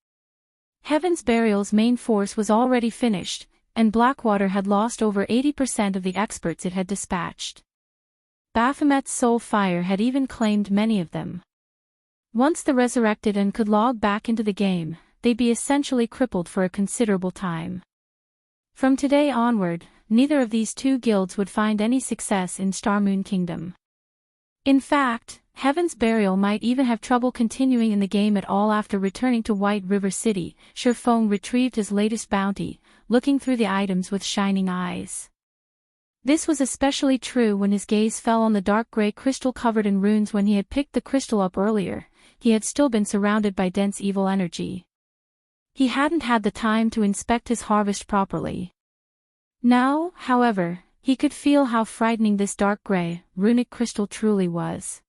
Heaven's Burial's main force was already finished, and Blackwater had lost over 80% of the experts it had dispatched. Baphomet's soul fire had even claimed many of them. Once the resurrected and could log back into the game, they'd be essentially crippled for a considerable time. From today onward, neither of these two guilds would find any success in Starmoon Kingdom. In fact, Heaven's Burial might even have trouble continuing in the game at all after returning to White River City. Shifeng retrieved his latest bounty, looking through the items with shining eyes. This was especially true when his gaze fell on the dark gray crystal covered in runes. When he had picked the crystal up earlier, he had still been surrounded by dense evil energy. He hadn't had the time to inspect his harvest properly. Now, however, he could feel how frightening this dark gray, runic crystal truly was.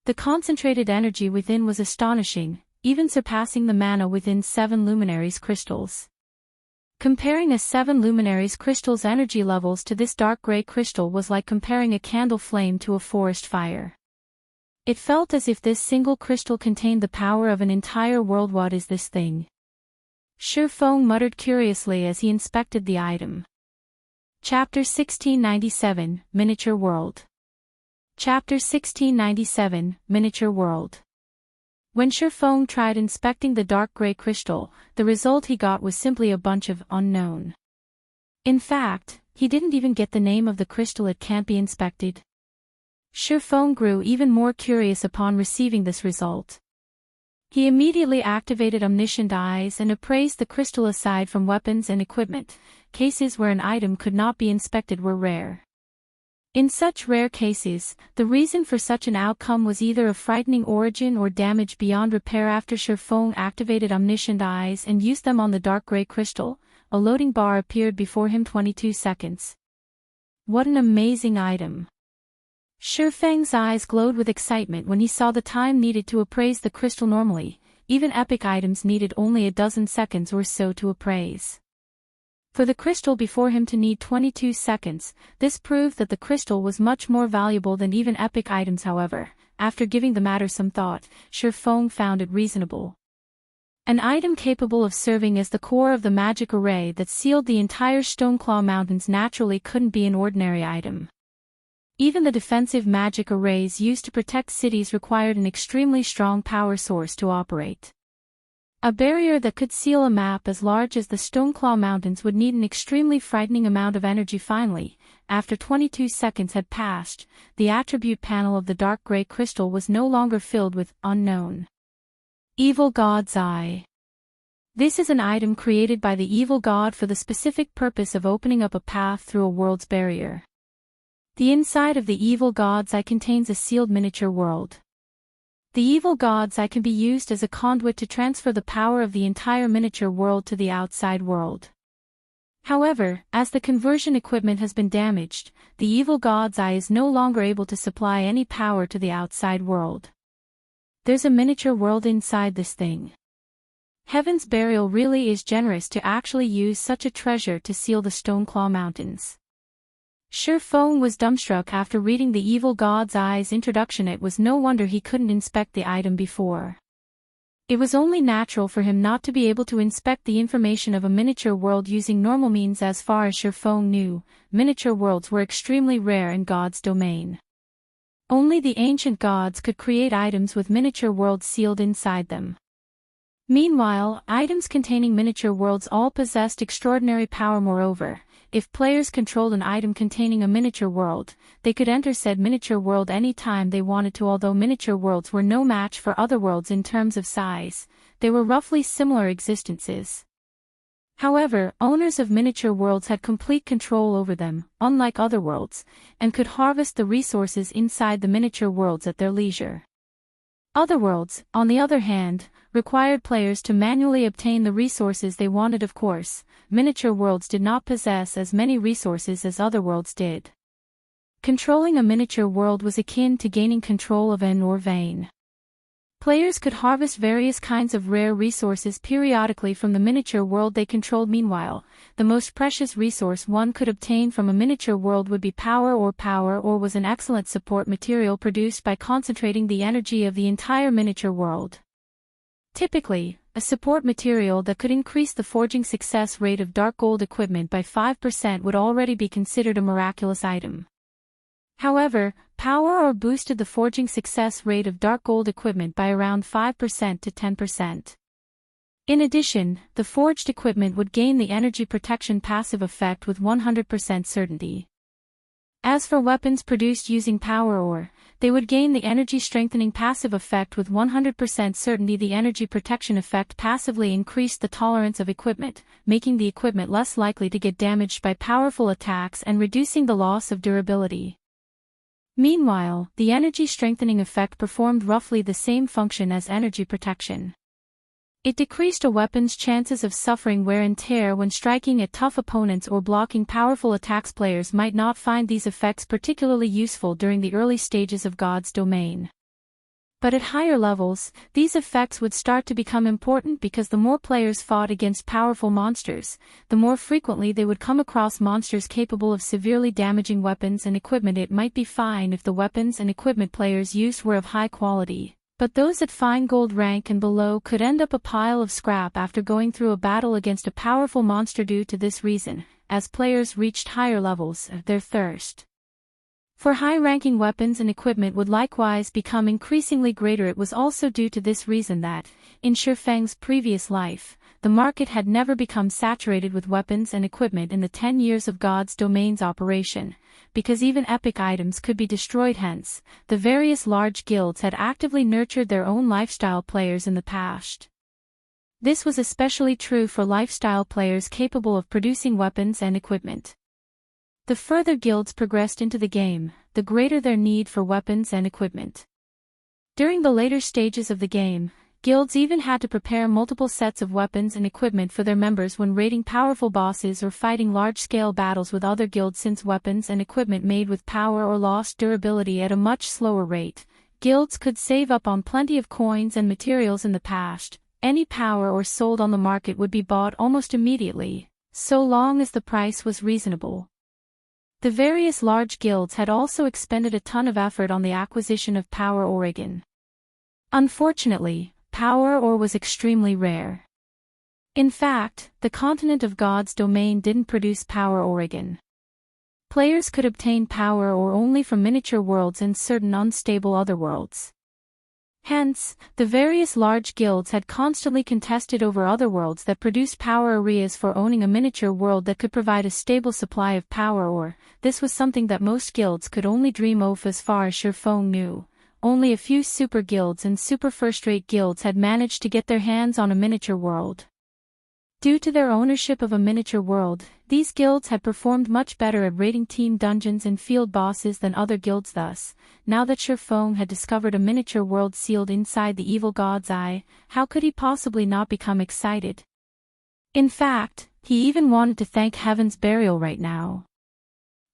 The concentrated energy within was astonishing, even surpassing the mana within 7 Luminaries crystals. Comparing a 7 Luminaries crystal's energy levels to this dark gray crystal was like comparing a candle flame to a forest fire. It felt as if this single crystal contained the power of an entire world. What is this thing? Shifeng muttered curiously as he inspected the item. Chapter 1697, Miniature World. Chapter 1697, Miniature World. When Shifeng tried inspecting the dark gray crystal, the result he got was simply a bunch of unknown. In fact, he didn't even get the name of the crystal. It can't be inspected. Shifeng grew even more curious upon receiving this result. He immediately activated Omniscient Eyes and appraised the crystal. Aside from weapons and equipment, cases where an item could not be inspected were rare. In such rare cases, the reason for such an outcome was either of frightening origin or damage beyond repair. After Shifeng activated Omniscient Eyes and used them on the dark gray crystal, a loading bar appeared before him. 22 seconds. What an amazing item! Shifeng's eyes glowed with excitement when he saw the time needed to appraise the crystal. Normally, even epic items needed only a dozen seconds or so to appraise. For the crystal before him to need 22 seconds, this proved that the crystal was much more valuable than even epic items. However, after giving the matter some thought, Shifeng found it reasonable. An item capable of serving as the core of the magic array that sealed the entire Stoneclaw Mountains naturally couldn't be an ordinary item. Even the defensive magic arrays used to protect cities required an extremely strong power source to operate. A barrier that could seal a map as large as the Stoneclaw Mountains would need an extremely frightening amount of energy. Finally, after 22 seconds had passed, the attribute panel of the dark gray crystal was no longer filled with unknown. Evil God's Eye. This is an item created by the evil god for the specific purpose of opening up a path through a world's barrier. The inside of the evil god's eye contains a sealed miniature world. The evil god's eye can be used as a conduit to transfer the power of the entire miniature world to the outside world. However, as the conversion equipment has been damaged, the evil god's eye is no longer able to supply any power to the outside world. There's a miniature world inside this thing. Heaven's Burial really is generous to actually use such a treasure to seal the Stoneclaw Mountains. Shifeng was dumbstruck after reading the evil god's eye's introduction. It was no wonder he couldn't inspect the item before. It was only natural for him not to be able to inspect the information of a miniature world using normal means. As far as Shifeng knew, miniature worlds were extremely rare in God's domain. Only the ancient gods could create items with miniature worlds sealed inside them. Meanwhile, items containing miniature worlds all possessed extraordinary power. Moreover, if players controlled an item containing a miniature world, they could enter said miniature world any time they wanted to. Although miniature worlds were no match for other worlds in terms of size, they were roughly similar existences. However, owners of miniature worlds had complete control over them, unlike other worlds, and could harvest the resources inside the miniature worlds at their leisure. Other worlds, on the other hand, required players to manually obtain the resources they wanted. Of course, miniature worlds did not possess as many resources as other worlds did. Controlling a miniature world was akin to gaining control of an or vein. Players could harvest various kinds of rare resources periodically from the miniature world they controlled. Meanwhile, the most precious resource one could obtain from a miniature world would be power ore. Power ore was an excellent support material produced by concentrating the energy of the entire miniature world. Typically, a support material that could increase the forging success rate of dark gold equipment by 5% would already be considered a miraculous item. However, power ore boosted the forging success rate of dark gold equipment by around 5% to 10%. In addition, the forged equipment would gain the energy protection passive effect with 100% certainty. As for weapons produced using power ore, they would gain the energy strengthening passive effect with 100% certainty. The energy protection effect passively increased the tolerance of equipment, making the equipment less likely to get damaged by powerful attacks and reducing the loss of durability. Meanwhile, the energy strengthening effect performed roughly the same function as energy protection. It decreased a weapon's chances of suffering wear and tear when striking at tough opponents or blocking powerful attacks. Players might not find these effects particularly useful during the early stages of God's domain. But at higher levels, these effects would start to become important because the more players fought against powerful monsters, the more frequently they would come across monsters capable of severely damaging weapons and equipment. It might be fine if the weapons and equipment players used were of high quality, but those at fine gold rank and below could end up a pile of scrap after going through a battle against a powerful monster. Due to this reason, as players reached higher levels, their thirst for high-ranking weapons and equipment would likewise become increasingly greater. It was also due to this reason that, in Shifeng's previous life, the market had never become saturated with weapons and equipment in the 10 years of God's domain's operation, because even epic items could be destroyed. Hence, the various large guilds had actively nurtured their own lifestyle players in the past. This was especially true for lifestyle players capable of producing weapons and equipment. The further guilds progressed into the game, the greater their need for weapons and equipment. During the later stages of the game, guilds even had to prepare multiple sets of weapons and equipment for their members when raiding powerful bosses or fighting large-scale battles with other guilds. Since weapons and equipment made with power or lost durability at a much slower rate, guilds could save up on plenty of coins and materials. In the past, any power ore sold on the market would be bought almost immediately, so long as the price was reasonable. The various large guilds had also expended a ton of effort on the acquisition of power ore. Unfortunately, power ore was extremely rare. In fact, the continent of God's domain didn't produce power ore. Players could obtain power ore only from miniature worlds and certain unstable other worlds. Hence, the various large guilds had constantly contested over other worlds that produced power areas for owning a miniature world that could provide a stable supply of power ore. This was something that most guilds could only dream of. As far as Shifeng knew, only a few super guilds and super first-rate guilds had managed to get their hands on a miniature world. Due to their ownership of a miniature world, these guilds had performed much better at raiding team dungeons and field bosses than other guilds. Thus, now that Shifeng had discovered a miniature world sealed inside the evil god's eye, how could he possibly not become excited? In fact, he even wanted to thank Heaven's Burial right now.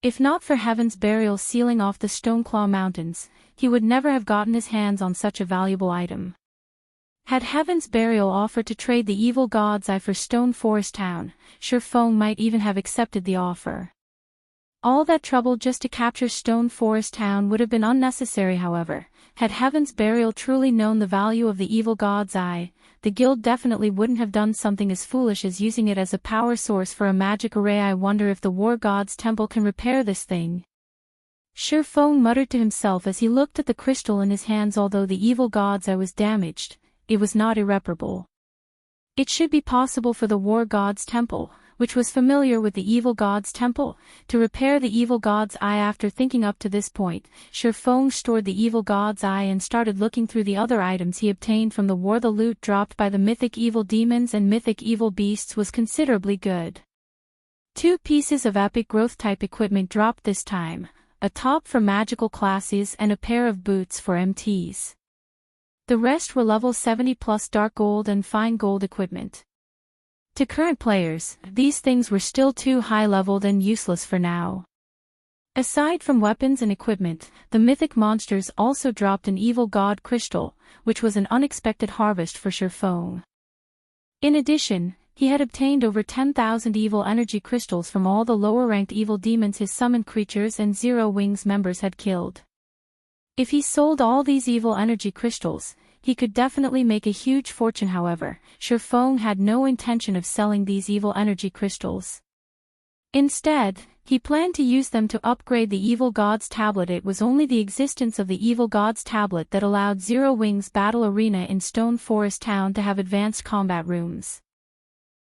If not for Heaven's Burial sealing off the Stoneclaw Mountains, he would never have gotten his hands on such a valuable item. Had Heaven's Burial offered to trade the evil god's eye for Stone Forest Town, Shifeng might even have accepted the offer. All that trouble just to capture Stone Forest Town would have been unnecessary. However, had Heaven's Burial truly known the value of the evil god's eye, the guild definitely wouldn't have done something as foolish as using it as a power source for a magic array. I wonder if the war god's temple can repair this thing. Shifeng muttered to himself as he looked at the crystal in his hands. Although the evil god's eye was damaged, it was not irreparable. It should be possible for the war god's temple, which was familiar with the evil god's temple, to repair the evil god's eye. After thinking up to this point, Shifeng stored the evil god's eye and started looking through the other items he obtained from the war. The loot dropped by the mythic evil demons and mythic evil beasts was considerably good. 2 pieces of epic growth type equipment dropped this time, a top for magical classes and a pair of boots for MTs. The rest were level 70 plus dark gold and fine gold equipment. To current players, these things were still too high-leveled and useless for now. Aside from weapons and equipment, the mythic monsters also dropped an evil god crystal, which was an unexpected harvest for Shifeng. In addition, he had obtained over 10,000 evil energy crystals from all the lower-ranked evil demons his summoned creatures and Zero Wings members had killed. If he sold all these evil energy crystals, he could definitely make a huge fortune. However, Shifeng had no intention of selling these evil energy crystals. Instead, he planned to use them to upgrade the evil god's tablet. It was only the existence of the evil god's tablet that allowed Zero Wings Battle Arena in Stone Forest Town to have advanced combat rooms.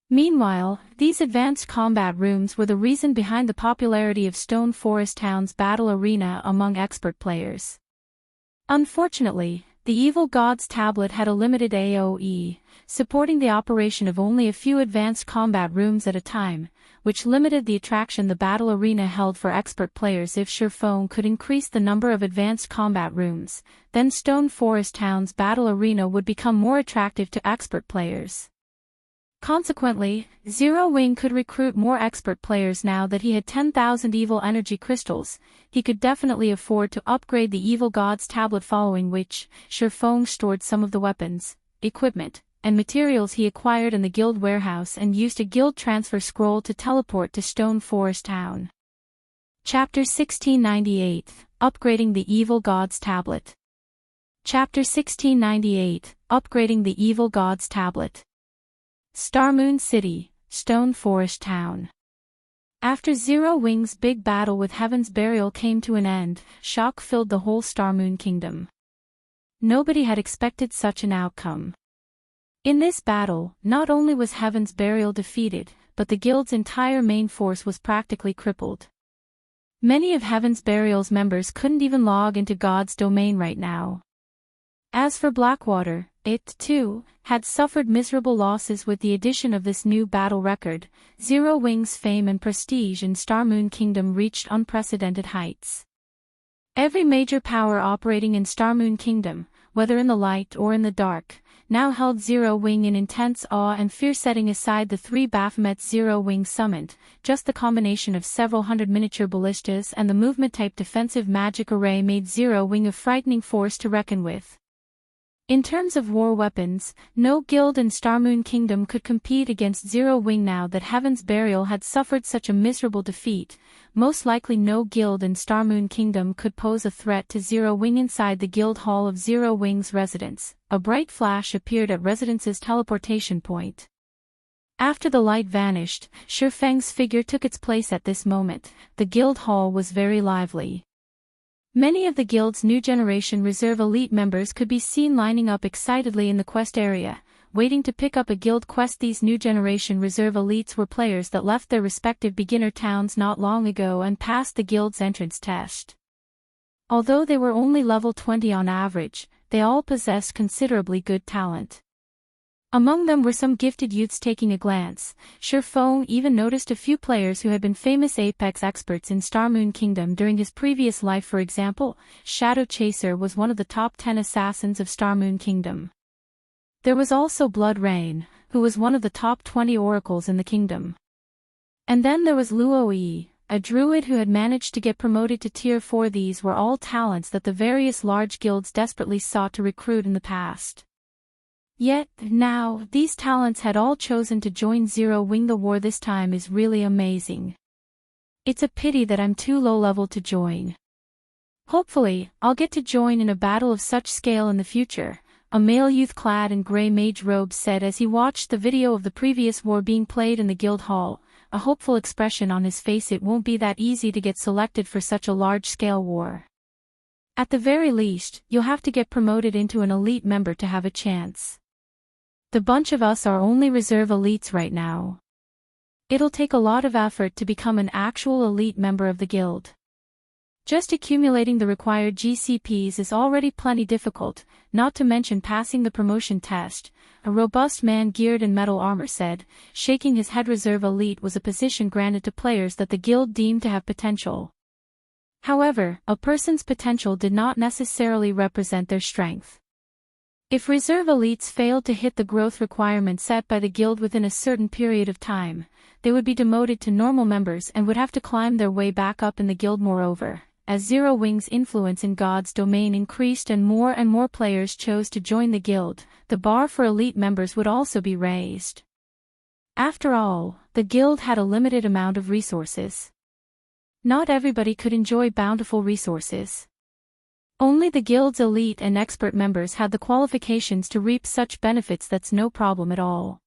Meanwhile, these advanced combat rooms were the reason behind the popularity of Stone Forest Town's battle arena among expert players. Unfortunately, the evil god's tablet had a limited AoE, supporting the operation of only a few advanced combat rooms at a time, which limited the attraction the battle arena held for expert players. If Shifeng could increase the number of advanced combat rooms, then Stone Forest Town's battle arena would become more attractive to expert players. Consequently, Zero Wing could recruit more expert players. Now that he had 10,000 evil energy crystals, he could definitely afford to upgrade the evil god's tablet, following which, Shifeng stored some of the weapons, equipment, and materials he acquired in the guild warehouse and used a guild transfer scroll to teleport to Stone Forest Town. Chapter 1698, Upgrading the Evil God's Tablet. Chapter 1698, Upgrading the Evil God's Tablet. Starmoon City, Stone Forest Town. After Zero Wing's big battle with Heaven's Burial came to an end, shock filled the whole Starmoon Kingdom. Nobody had expected such an outcome. In this battle, not only was Heaven's Burial defeated, but the guild's entire main force was practically crippled. Many of Heaven's Burial's members couldn't even log into God's domain right now. As for Blackwater, it, too, had suffered miserable losses. With the addition of this new battle record, Zero Wing's fame and prestige in Starmoon Kingdom reached unprecedented heights. Every major power operating in Starmoon Kingdom, whether in the light or in the dark, now held Zero Wing in intense awe and fear. Setting aside the 3 Baphomets Zero Wing summoned, just the combination of several hundred miniature ballistas and the movement-type defensive magic array made Zero Wing a frightening force to reckon with. In terms of war weapons, no guild in Starmoon Kingdom could compete against Zero Wing. Now that Heaven's Burial had suffered such a miserable defeat, most likely no guild in Starmoon Kingdom could pose a threat to Zero Wing. Inside the guild hall of Zero Wing's residence, a bright flash appeared at Residence's teleportation point. After the light vanished, Shifeng's figure took its place at this moment. The guild hall was very lively. Many of the guild's new generation reserve elite members could be seen lining up excitedly in the quest area, waiting to pick up a guild quest. These new generation reserve elites were players that left their respective beginner towns not long ago and passed the guild's entrance test. Although they were only level 20 on average, they all possessed considerably good talent. Among them were some gifted youths. Taking a glance, Shifeng even noticed a few players who had been famous Apex experts in Starmoon Kingdom during his previous life. For example, Shadow Chaser was one of the top 10 assassins of Starmoon Kingdom. There was also Blood Rain, who was one of the top 20 oracles in the kingdom. And then there was Luoyi, a druid who had managed to get promoted to tier 4. These were all talents that the various large guilds desperately sought to recruit in the past. Yet, now, these talents had all chosen to join Zero Wing. The war this time is really amazing. It's a pity that I'm too low level to join. Hopefully, I'll get to join in a battle of such scale in the future, a male youth clad in grey mage robes said as he watched the video of the previous war being played in the guild hall, a hopeful expression on his face. It won't be that easy to get selected for such a large-scale war. At the very least, you'll have to get promoted into an elite member to have a chance. The bunch of us are only reserve elites right now. It'll take a lot of effort to become an actual elite member of the guild. Just accumulating the required GCPs is already plenty difficult, not to mention passing the promotion test, a robust man geared in metal armor said. Shaking his head. Reserve elite was a position granted to players that the guild deemed to have potential. However, a person's potential did not necessarily represent their strength. If reserve elites failed to hit the growth requirement set by the guild within a certain period of time, they would be demoted to normal members and would have to climb their way back up in the guild. Moreover, as Zero Wing's influence in God's domain increased and more players chose to join the guild, the bar for elite members would also be raised. After all, the guild had a limited amount of resources. Not everybody could enjoy bountiful resources. Only the guild's elite and expert members had the qualifications to reap such benefits. That's no problem at all.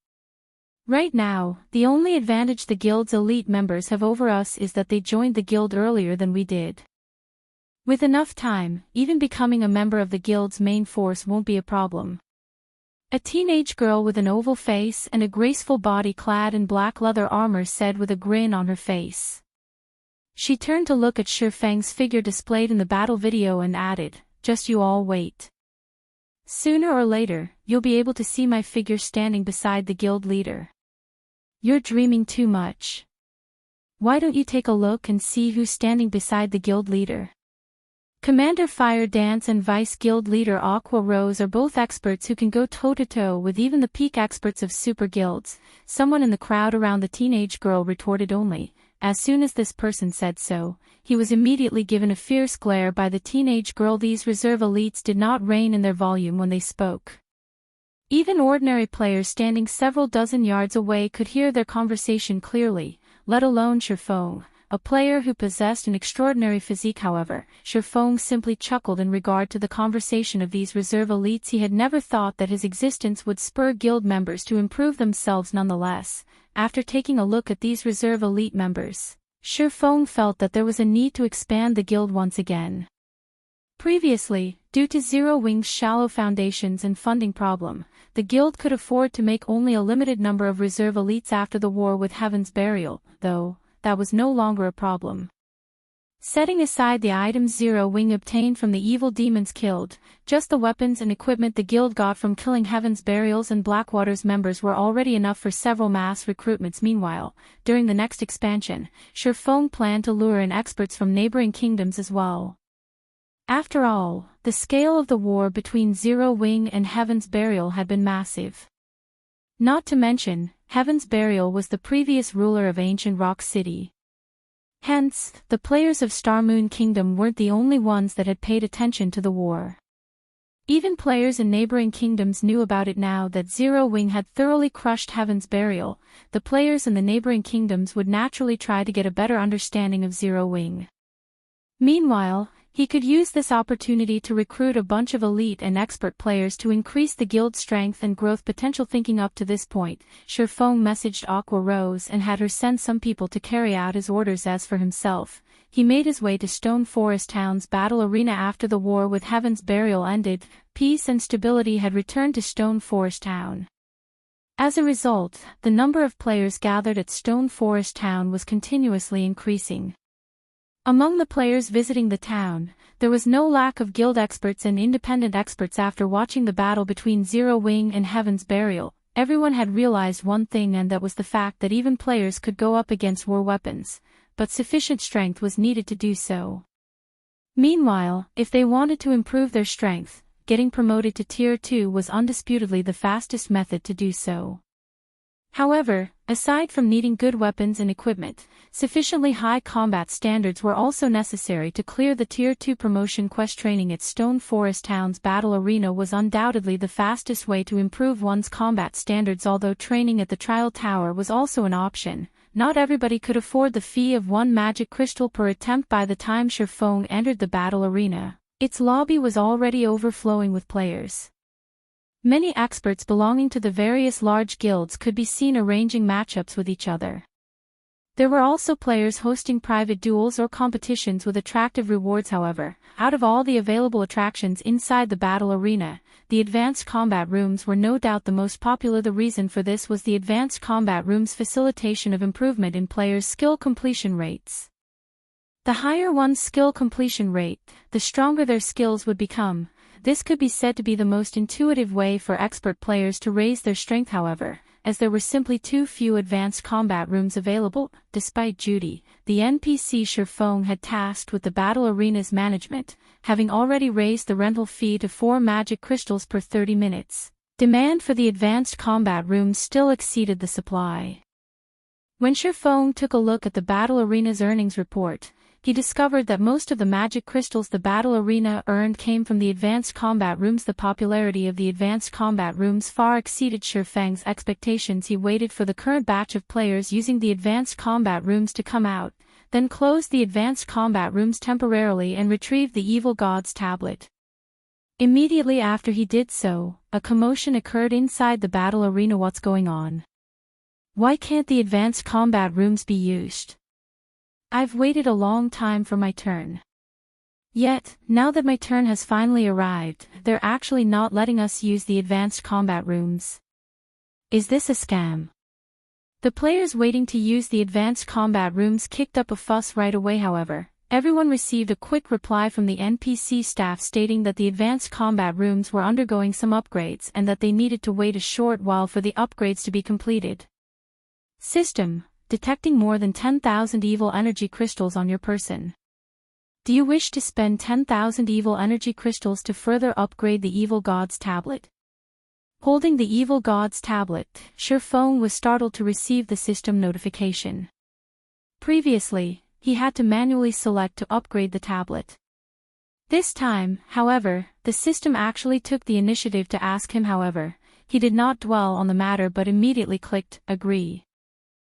Right now, the only advantage the guild's elite members have over us is that they joined the guild earlier than we did. With enough time, even becoming a member of the guild's main force won't be a problem. A teenage girl with an oval face and a graceful body clad in black leather armor said with a grin on her face. She turned to look at Shifeng's figure displayed in the battle video and added, "Just you all wait. Sooner or later, you'll be able to see my figure standing beside the guild leader. You're dreaming too much. Why don't you take a look and see who's standing beside the guild leader?" Commander Fire Dance and Vice Guild Leader Aqua Rose are both experts who can go toe-to-toe with even the peak experts of super guilds. Someone in the crowd around the teenage girl retorted only. As soon as this person said so, he was immediately given a fierce glare by the teenage girl. These reserve elites did not rein in their volume when they spoke. Even ordinary players standing several dozen yards away could hear their conversation clearly, let alone Shifeng, a player who possessed an extraordinary physique. However, Shifeng simply chuckled in regard to the conversation of these reserve elites. He had never thought that his existence would spur guild members to improve themselves. Nonetheless, after taking a look at these reserve elite members, Shifeng felt that there was a need to expand the guild once again. Previously, due to Zero Wing's shallow foundations and funding problem, the guild could afford to make only a limited number of reserve elites. After the war with Heaven's Burial, though, that was no longer a problem. Setting aside the items Zero Wing obtained from the evil demons killed, just the weapons and equipment the guild got from killing Heaven's Burials and Blackwater's members were already enough for several mass recruitments. Meanwhile, during the next expansion, Shifeng planned to lure in experts from neighboring kingdoms as well. After all, the scale of the war between Zero Wing and Heaven's Burial had been massive. Not to mention, Heaven's Burial was the previous ruler of ancient Rock City. Hence, the players of Star Moon Kingdom weren't the only ones that had paid attention to the war. Even players in neighboring kingdoms knew about it. Now that Zero Wing had thoroughly crushed Heaven's Burial, the players in the neighboring kingdoms would naturally try to get a better understanding of Zero Wing. Meanwhile, he could use this opportunity to recruit a bunch of elite and expert players to increase the guild's strength and growth potential. Thinking up to this point, Shifeng messaged Aqua Rose and had her send some people to carry out his orders. As for himself, he made his way to Stone Forest Town's battle arena. After the war with Heaven's Burial ended, peace and stability had returned to Stone Forest Town. As a result, the number of players gathered at Stone Forest Town was continuously increasing. Among the players visiting the town, there was no lack of guild experts and independent experts. After watching the battle between Zero Wing and Heaven's Burial, everyone had realized one thing, and that was the fact that even players could go up against war weapons, but sufficient strength was needed to do so. Meanwhile, if they wanted to improve their strength, getting promoted to Tier 2 was undisputedly the fastest method to do so. However, aside from needing good weapons and equipment, sufficiently high combat standards were also necessary to clear the Tier 2 promotion quest. Training at Stone Forest Town's battle arena was undoubtedly the fastest way to improve one's combat standards. Although training at the Trial Tower was also an option, not everybody could afford the fee of 1 magic crystal per attempt. By the time Shifeng entered the battle arena, its lobby was already overflowing with players. Many experts belonging to the various large guilds could be seen arranging matchups with each other. There were also players hosting private duels or competitions with attractive rewards. However, out of all the available attractions inside the battle arena, the advanced combat rooms were no doubt the most popular. The reason for this was the advanced combat rooms' facilitation of improvement in players' skill completion rates. The higher one's skill completion rate, the stronger their skills would become. This could be said to be the most intuitive way for expert players to raise their strength. However, as there were simply too few advanced combat rooms available, despite Judy, the NPC Shurfong had tasked with the battle arena's management, having already raised the rental fee to 4 magic crystals per 30 minutes. Demand for the advanced combat rooms still exceeded the supply. When Shurfong took a look at the battle arena's earnings report, he discovered that most of the magic crystals the battle arena earned came from the advanced combat rooms. The popularity of the advanced combat rooms far exceeded Shurfeng's expectations. He waited for the current batch of players using the advanced combat rooms to come out, then closed the advanced combat rooms temporarily and retrieved the Evil God's tablet. Immediately after he did so, a commotion occurred inside the battle arena. What's going on? Why can't the advanced combat rooms be used? I've waited a long time for my turn. Yet, now that my turn has finally arrived, they're actually not letting us use the advanced combat rooms. Is this a scam? The players waiting to use the advanced combat rooms kicked up a fuss right away. However, everyone received a quick reply from the NPC staff stating that the advanced combat rooms were undergoing some upgrades and that they needed to wait a short while for the upgrades to be completed. System: detecting more than 10,000 evil energy crystals on your person. Do you wish to spend 10,000 evil energy crystals to further upgrade the Evil God's tablet? Holding the Evil God's tablet, Shurfong was startled to receive the system notification. Previously, he had to manually select to upgrade the tablet. This time, however, the system actually took the initiative to ask him. However, he did not dwell on the matter but immediately clicked Agree.